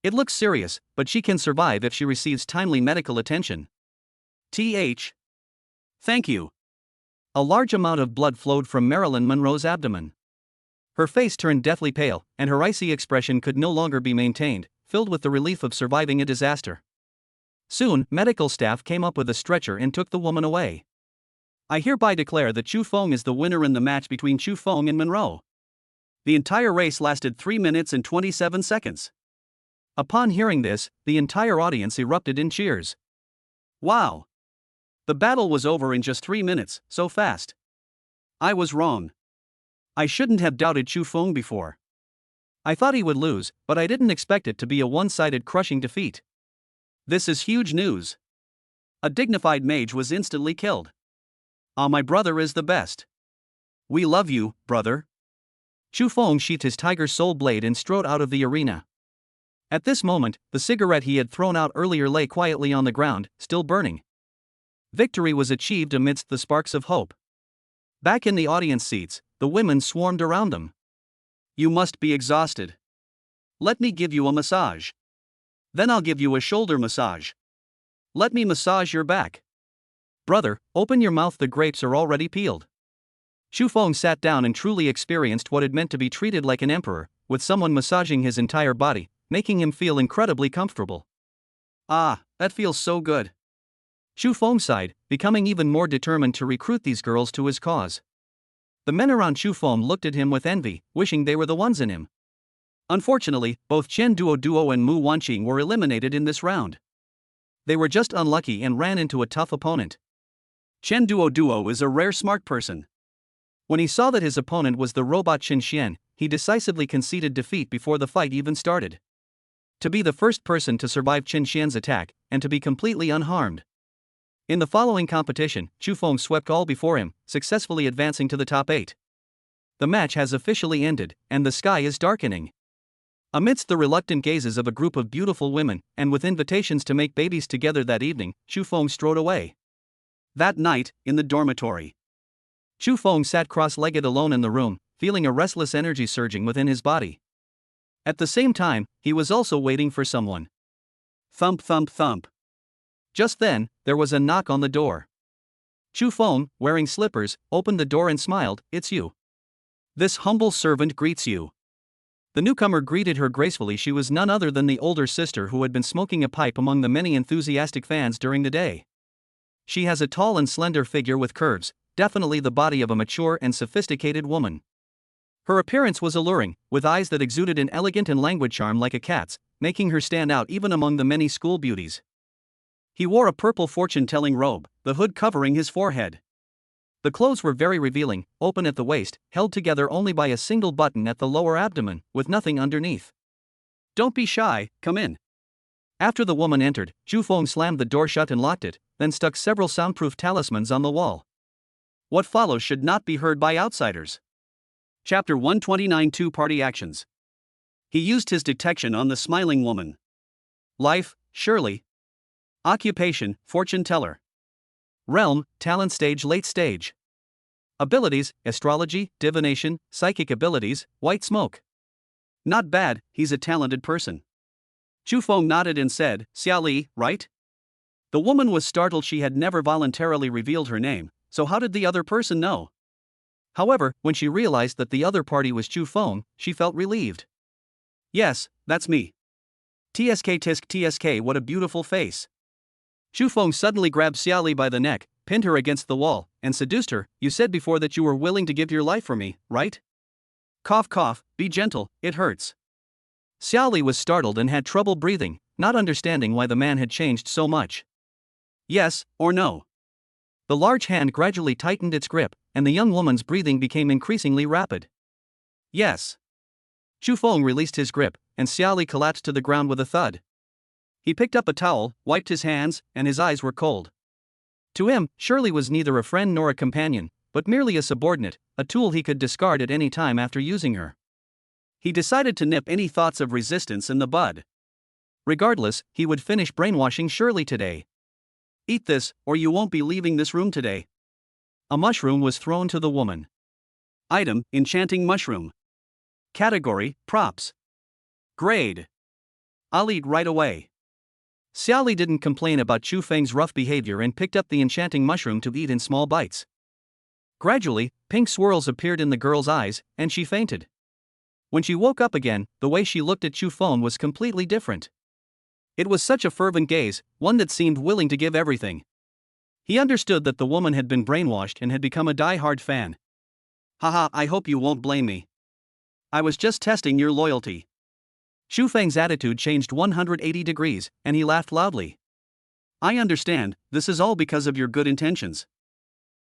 It looks serious, but she can survive if she receives timely medical attention. Th. Thank you. A large amount of blood flowed from Marilyn Monroe's abdomen. Her face turned deathly pale, and her icy expression could no longer be maintained, filled with the relief of surviving a disaster. Soon, medical staff came up with a stretcher and took the woman away. I hereby declare that Chu Feng is the winner in the match between Chu Feng and Monroe. The entire race lasted 3 minutes and 27 seconds. Upon hearing this, the entire audience erupted in cheers. Wow! The battle was over in just 3 minutes, so fast. I was wrong. I shouldn't have doubted Chu Feng before. I thought he would lose, but I didn't expect it to be a one-sided crushing defeat. This is huge news. A dignified mage was instantly killed. Ah, my brother is the best. We love you, brother. Chu Feng sheathed his tiger soul blade and strode out of the arena. At this moment, the cigarette he had thrown out earlier lay quietly on the ground, still burning. Victory was achieved amidst the sparks of hope. Back in the audience seats, the women swarmed around them. You must be exhausted. Let me give you a massage. Then I'll give you a shoulder massage. Let me massage your back. Brother, open your mouth, the grapes are already peeled. Chu Feng sat down and truly experienced what it meant to be treated like an emperor, with someone massaging his entire body, making him feel incredibly comfortable. Ah, that feels so good. Chu Feng sighed, becoming even more determined to recruit these girls to his cause. The men around Chu Feng looked at him with envy, wishing they were the ones in him. Unfortunately, both Chen Duo and Mu Wanqing were eliminated in this round. They were just unlucky and ran into a tough opponent. Chen Duo is a rare smart person. When he saw that his opponent was the robot Chen Xian, he decisively conceded defeat before the fight even started. To be the first person to survive Chen Xian's attack, and to be completely unharmed. In the following competition, Chu Feng swept all before him, successfully advancing to the top 8. The match has officially ended, and the sky is darkening. Amidst the reluctant gazes of a group of beautiful women, and with invitations to make babies together that evening, Chu Feng strode away. That night, in the dormitory, Chu Feng sat cross-legged alone in the room, feeling a restless energy surging within his body. At the same time, he was also waiting for someone. Thump thump thump. Just then, there was a knock on the door. Chu Feng, wearing slippers, opened the door and smiled, "It's you. This humble servant greets you." The newcomer greeted her gracefully. She was none other than the older sister who had been smoking a pipe among the many enthusiastic fans during the day. She has a tall and slender figure with curves, definitely the body of a mature and sophisticated woman. Her appearance was alluring, with eyes that exuded an elegant and languid charm like a cat's, making her stand out even among the many school beauties. He wore a purple fortune-telling robe, the hood covering his forehead. The clothes were very revealing, open at the waist, held together only by a single button at the lower abdomen, with nothing underneath. Don't be shy, come in. After the woman entered, Chu Feng slammed the door shut and locked it, then stuck several soundproof talismans on the wall. What follows should not be heard by outsiders. Chapter 129 Two-Party Actions. He used his detection on the smiling woman. Life, Shirley. Occupation, fortune teller. Realm, talent stage, late stage. Abilities, astrology, divination, psychic abilities, white smoke. Not bad, he's a talented person. Chu Feng nodded and said, Xia Li, right? The woman was startled. She had never voluntarily revealed her name, so how did the other person know? However, when she realized that the other party was Chu Feng, she felt relieved. Yes, that's me. TSK, what a beautiful face. Chu Feng suddenly grabbed Xia Li by the neck, pinned her against the wall, and seduced her. You said before that you were willing to give your life for me, right? Cough cough, be gentle, it hurts. Xiaoli was startled and had trouble breathing, not understanding why the man had changed so much. Yes, or no? The large hand gradually tightened its grip, and the young woman's breathing became increasingly rapid. Yes. Chu Feng released his grip, and Xiaoli collapsed to the ground with a thud. He picked up a towel, wiped his hands, and his eyes were cold. To him, Shirley was neither a friend nor a companion, but merely a subordinate, a tool he could discard at any time after using her. He decided to nip any thoughts of resistance in the bud. Regardless, he would finish brainwashing Shirley today. Eat this, or you won't be leaving this room today. A mushroom was thrown to the woman. Item, enchanting mushroom. Category, props. Grade. I'll eat right away. Xiaoli didn't complain about Chu Feng's rough behavior and picked up the enchanting mushroom to eat in small bites. Gradually, pink swirls appeared in the girl's eyes, and she fainted. When she woke up again, the way she looked at Chu Feng was completely different. It was such a fervent gaze, one that seemed willing to give everything. He understood that the woman had been brainwashed and had become a die-hard fan. Haha, I hope you won't blame me. I was just testing your loyalty. Chu Feng's attitude changed 180 degrees, and he laughed loudly. I understand, this is all because of your good intentions.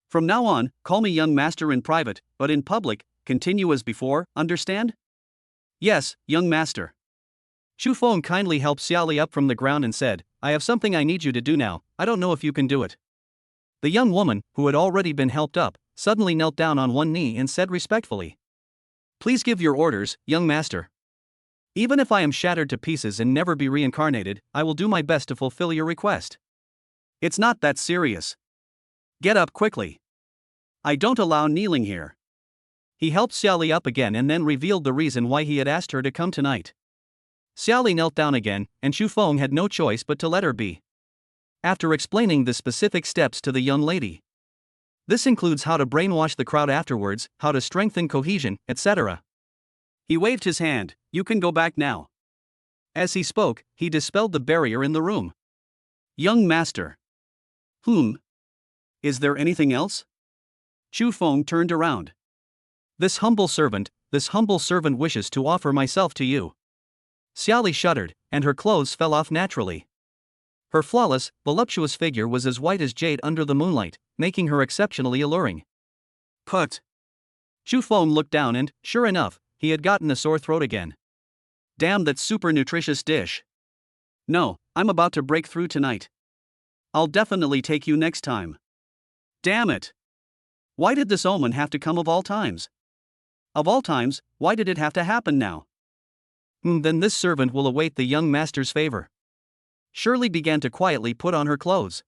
From now on, call me young master in private, but in public, continue as before, understand? Yes, young master. Chu Feng kindly helped Xiaoli up from the ground and said, I have something I need you to do now, I don't know if you can do it. The young woman, who had already been helped up, suddenly knelt down on one knee and said respectfully. Please give your orders, young master. Even if I am shattered to pieces and never be reincarnated, I will do my best to fulfill your request. It's not that serious. Get up quickly. I don't allow kneeling here. He helped Xiaoli up again and then revealed the reason why he had asked her to come tonight. Xiaoli knelt down again, and Chu Feng had no choice but to let her be. After explaining the specific steps to the young lady. This includes how to brainwash the crowd afterwards, how to strengthen cohesion, etc. He waved his hand, you can go back now. As he spoke, he dispelled the barrier in the room. Young master. Is there anything else? Chu Feng turned around. This humble servant wishes to offer myself to you. Xiaoli shuddered, and her clothes fell off naturally. Her flawless, voluptuous figure was as white as jade under the moonlight, making her exceptionally alluring. Put. Chu Feng looked down and, sure enough, he had gotten a sore throat again. Damn that super nutritious dish. No, I'm about to break through tonight. I'll definitely take you next time. Damn it. Why did this omen have to come of all times? Of all times, why did it have to happen now? Then this servant will await the young master's favor. Shirley began to quietly put on her clothes.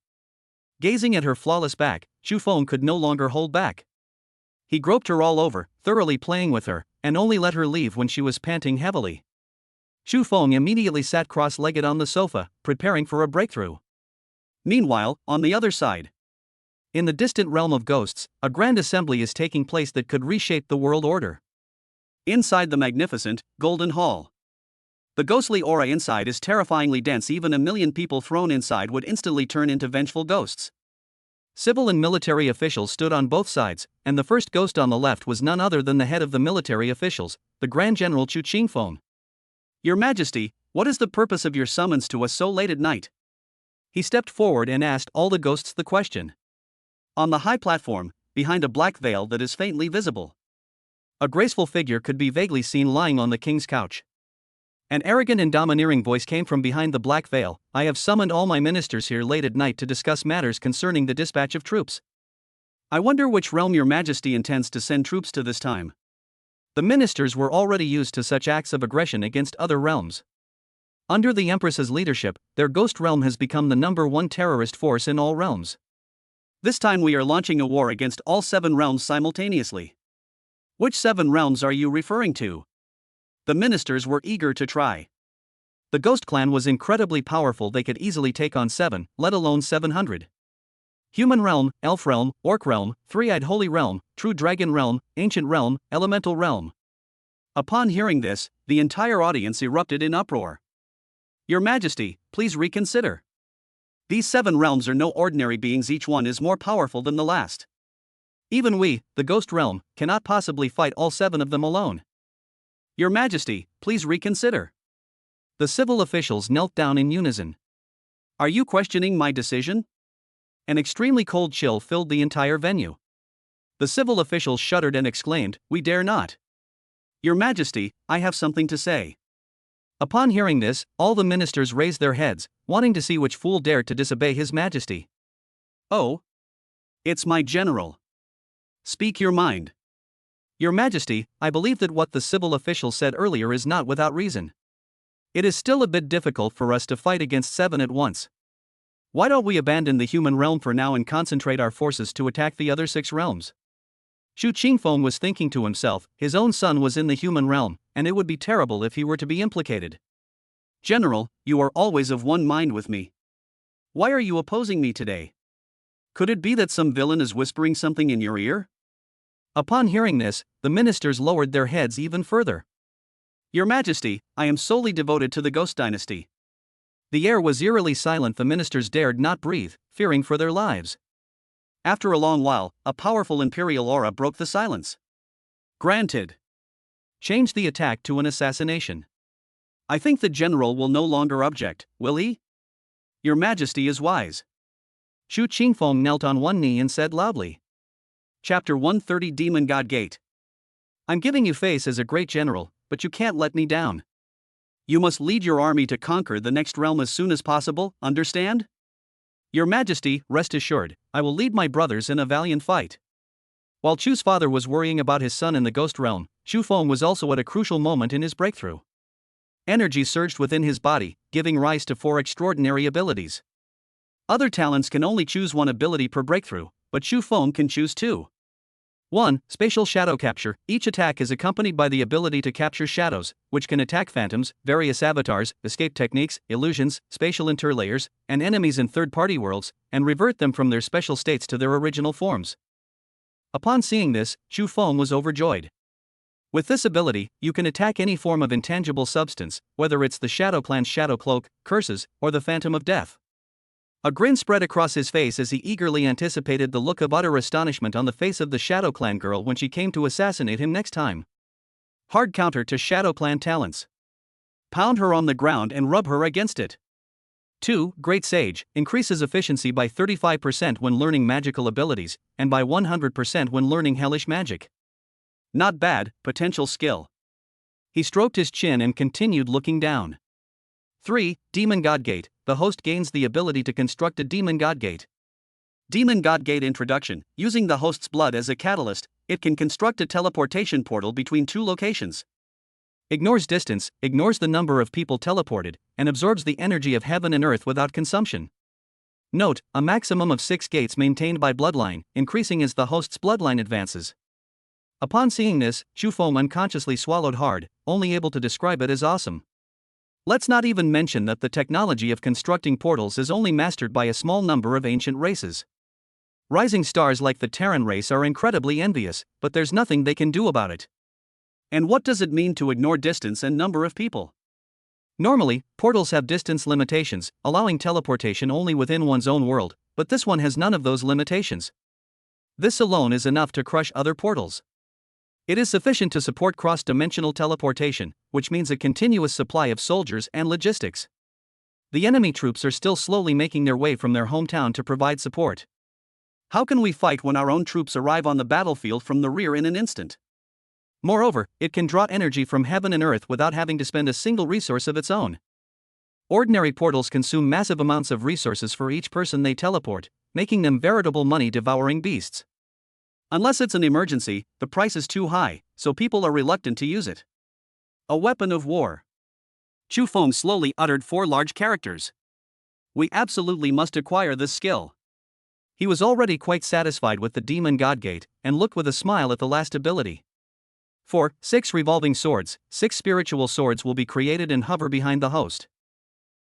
Gazing at her flawless back, Chu Feng could no longer hold back. He groped her all over, thoroughly playing with her, and only let her leave when she was panting heavily. Chu Feng immediately sat cross-legged on the sofa, preparing for a breakthrough. Meanwhile, on the other side. In the distant realm of ghosts, a grand assembly is taking place that could reshape the world order. Inside the magnificent, golden hall. The ghostly aura inside is terrifyingly dense. Even 1,000,000 people thrown inside would instantly turn into vengeful ghosts. Civil and military officials stood on both sides, and the first ghost on the left was none other than the head of the military officials, the Grand General Chu Qingfeng. Your Majesty, what is the purpose of your summons to us so late at night? He stepped forward and asked all the ghosts the question. On the high platform, behind a black veil that is faintly visible, a graceful figure could be vaguely seen lying on the king's couch. An arrogant and domineering voice came from behind the black veil. I have summoned all my ministers here late at night to discuss matters concerning the dispatch of troops. I wonder which realm your Majesty intends to send troops to this time. The ministers were already used to such acts of aggression against other realms. Under the Empress's leadership, their ghost realm has become the #1 terrorist force in all realms. This time we are launching a war against all 7 realms simultaneously. Which 7 realms are you referring to? The ministers were eager to try. The Ghost Clan was incredibly powerful. They could easily take on 7, let alone 700. Human realm, elf realm, orc realm, three-eyed holy realm, true dragon realm, ancient realm, elemental realm. Upon hearing this, the entire audience erupted in uproar. Your Majesty, please reconsider. These 7 realms are no ordinary beings, each one is more powerful than the last. Even we, the Ghost Realm, cannot possibly fight all 7 of them alone. Your Majesty, please reconsider. The civil officials knelt down in unison. Are you questioning my decision? An extremely cold chill filled the entire venue. The civil officials shuddered and exclaimed, "We dare not." Your Majesty, I have something to say. Upon hearing this, all the ministers raised their heads, wanting to see which fool dared to disobey His Majesty. Oh? It's my general. Speak your mind. Your Majesty, I believe that what the civil official said earlier is not without reason. It is still a bit difficult for us to fight against 7 at once. Why don't we abandon the human realm for now and concentrate our forces to attack the other 6 realms? Xu Qingfeng was thinking to himself, his own son was in the human realm, and it would be terrible if he were to be implicated. General, you are always of one mind with me. Why are you opposing me today? Could it be that some villain is whispering something in your ear? Upon hearing this, the ministers lowered their heads even further. Your Majesty, I am solely devoted to the Ghost Dynasty. The air was eerily silent. The ministers dared not breathe, fearing for their lives. After a long while, a powerful imperial aura broke the silence. Granted. Change the attack to an assassination. I think the general will no longer object, will he? Your Majesty is wise. Xu Qingfeng knelt on one knee and said loudly. Chapter 130 Demon God Gate. I'm giving you face as a great general, but you can't let me down. You must lead your army to conquer the next realm as soon as possible, understand? Your Majesty, rest assured, I will lead my brothers in a valiant fight. While Chu's father was worrying about his son in the Ghost Realm, Xu Feng was also at a crucial moment in his breakthrough. Energy surged within his body, giving rise to 4 extraordinary abilities. Other talents can only choose 1 ability per breakthrough, but Xu Feng can choose 2. 1. Spatial Shadow Capture. Each attack is accompanied by the ability to capture shadows, which can attack phantoms, various avatars, escape techniques, illusions, spatial interlayers, and enemies in third-party worlds, and revert them from their special states to their original forms. Upon seeing this, Xu Feng was overjoyed. With this ability, you can attack any form of intangible substance, whether it's the Shadow Clan's Shadow Cloak, curses, or the Phantom of Death. A grin spread across his face as he eagerly anticipated the look of utter astonishment on the face of the Shadow Clan girl when she came to assassinate him next time. Hard counter to Shadow Clan talents. Pound her on the ground and rub her against it. 2. Great Sage, increases efficiency by 35% when learning magical abilities, and by 100% when learning hellish magic. Not bad, potential skill. He stroked his chin and continued looking down. 3. Demon God Gate, the host gains the ability to construct a Demon God Gate. Demon God Gate introduction. Using the host's blood as a catalyst, it can construct a teleportation portal between 2 locations. Ignores distance, ignores the number of people teleported, and absorbs the energy of heaven and earth without consumption. Note, a maximum of 6 gates maintained by bloodline, increasing as the host's bloodline advances. Upon seeing this, Xu Feng unconsciously swallowed hard, only able to describe it as awesome. Let's not even mention that the technology of constructing portals is only mastered by a small number of ancient races. Rising stars like the Terran race are incredibly envious, but there's nothing they can do about it. And what does it mean to ignore distance and number of people? Normally, portals have distance limitations, allowing teleportation only within one's own world, but this one has none of those limitations. This alone is enough to crush other portals. It is sufficient to support cross-dimensional teleportation, which means a continuous supply of soldiers and logistics. The enemy troops are still slowly making their way from their hometown to provide support. How can we fight when our own troops arrive on the battlefield from the rear in an instant? Moreover, it can draw energy from heaven and earth without having to spend a single resource of its own. Ordinary portals consume massive amounts of resources for each person they teleport, making them veritable money-devouring beasts. Unless it's an emergency, the price is too high, so people are reluctant to use it. A weapon of war. Xu Feng slowly uttered 4 large characters. We absolutely must acquire this skill. He was already quite satisfied with the Demon God Gate, and looked with a smile at the last ability. 4. 6 revolving swords. 6 spiritual swords will be created and hover behind the host.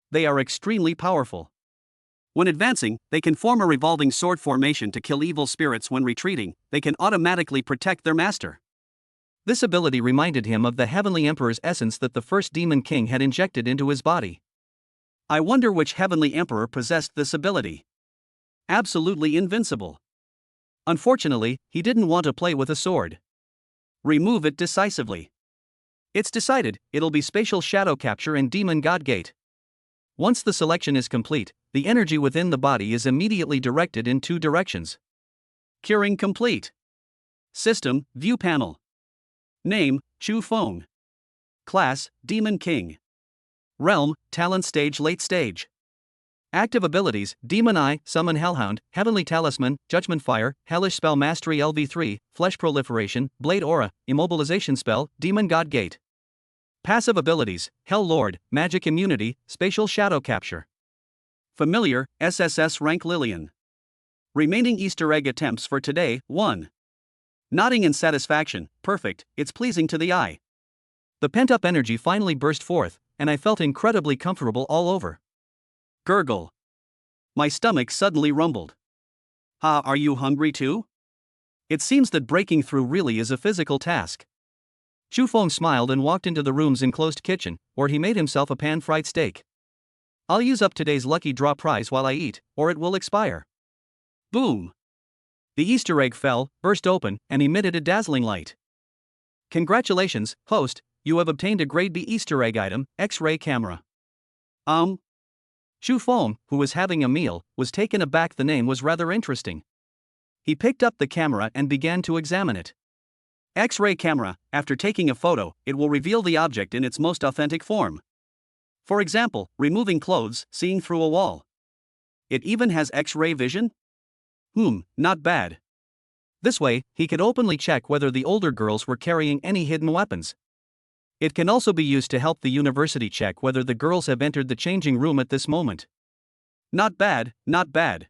They are extremely powerful. When advancing, they can form a revolving sword formation to kill evil spirits. When retreating, they can automatically protect their master. This ability reminded him of the Heavenly Emperor's essence that the first Demon King had injected into his body. I wonder which heavenly emperor possessed this ability. Absolutely invincible. Unfortunately, he didn't want to play with a sword. Remove it decisively. It's decided, it'll be spatial shadow capture and demon god gate. Once the selection is complete, the energy within the body is immediately directed in 2 directions. Curing complete. System, view panel. Name, Chu Feng. Class, Demon King. Realm, Talent Stage Late Stage. Active abilities, Demon Eye, Summon Hellhound, Heavenly Talisman, Judgment Fire, Hellish Spell Mastery LV3, Flesh Proliferation, Blade Aura, Immobilization Spell, Demon God Gate. Passive abilities, Hell Lord, Magic Immunity, Spatial Shadow Capture. Familiar, SSS-rank Lillian. Remaining Easter egg attempts for today, 1. Nodding in satisfaction, perfect, it's pleasing to the eye. The pent-up energy finally burst forth, and I felt incredibly comfortable all over. Gurgle. My stomach suddenly rumbled. Are you hungry too? It seems that breaking through really is a physical task. Chu Feng smiled and walked into the room's enclosed kitchen, where he made himself a pan-fried steak. I'll use up today's lucky draw prize while I eat, or it will expire. Boom! The Easter egg fell, burst open, and emitted a dazzling light. Congratulations, host, you have obtained a grade B Easter egg item, X-ray camera. Chu Feng, who was having a meal, was taken aback. The name was rather interesting. He picked up the camera and began to examine it. X-ray camera, after taking a photo, it will reveal the object in its most authentic form. For example, removing clothes, seeing through a wall. It even has X-ray vision? Not bad. This way, he could openly check whether the older girls were carrying any hidden weapons. It can also be used to help the university check whether the girls have entered the changing room at this moment. Not bad, not bad.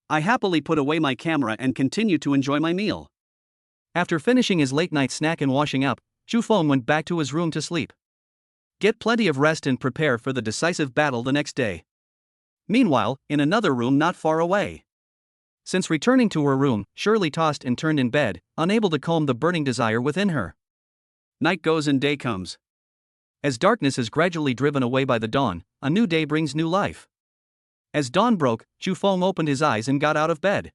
I happily put away my camera and continued to enjoy my meal. After finishing his late-night snack and washing up, Chu Feng went back to his room to sleep. Get plenty of rest and prepare for the decisive battle the next day. Meanwhile, in another room not far away. Since returning to her room, Shirley tossed and turned in bed, unable to calm the burning desire within her. Night goes and day comes. As darkness is gradually driven away by the dawn, a new day brings new life. As dawn broke, Chu Feng opened his eyes and got out of bed.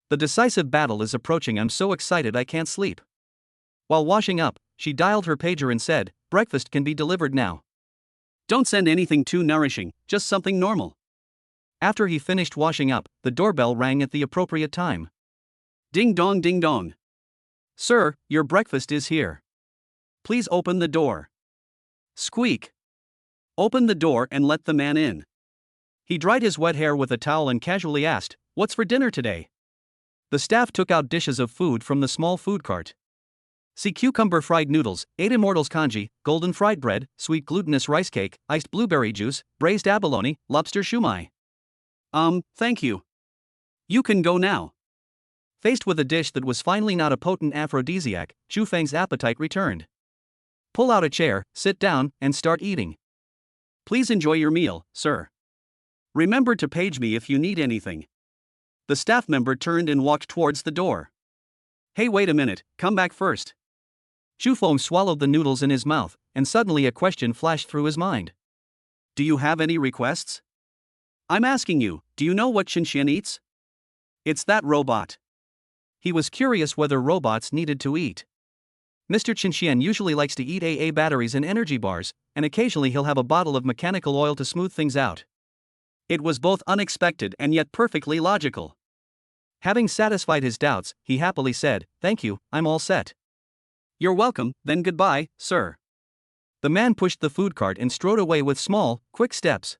The decisive battle is approaching. I'm so excited I can't sleep. While washing up, she dialed her pager and said, breakfast can be delivered now. Don't send anything too nourishing, just something normal. After he finished washing up, the doorbell rang at the appropriate time. Ding dong, ding dong. Sir, your breakfast is here. Please open the door. Squeak. Open the door and let the man in. He dried his wet hair with a towel and casually asked, what's for dinner today? The staff took out dishes of food from the small food cart. See cucumber fried noodles, 8 immortals congee, golden fried bread, sweet glutinous rice cake, iced blueberry juice, braised abalone, lobster shumai. Thank you. You can go now. Faced with a dish that was finally not a potent aphrodisiac, Chu Feng's appetite returned. Pull out a chair, sit down, and start eating. Please enjoy your meal, sir. Remember to page me if you need anything. The staff member turned and walked towards the door. Hey, wait a minute, come back first. Chu Feng swallowed the noodles in his mouth, and suddenly a question flashed through his mind. Do you have any requests? I'm asking you, do you know what Qianxian eats? It's that robot. He was curious whether robots needed to eat. Mr. Qianxian usually likes to eat AA batteries and energy bars, and occasionally he'll have a bottle of mechanical oil to smooth things out. It was both unexpected and yet perfectly logical. Having satisfied his doubts, he happily said, thank you, I'm all set. You're welcome, then goodbye, sir. The man pushed the food cart and strode away with small, quick steps.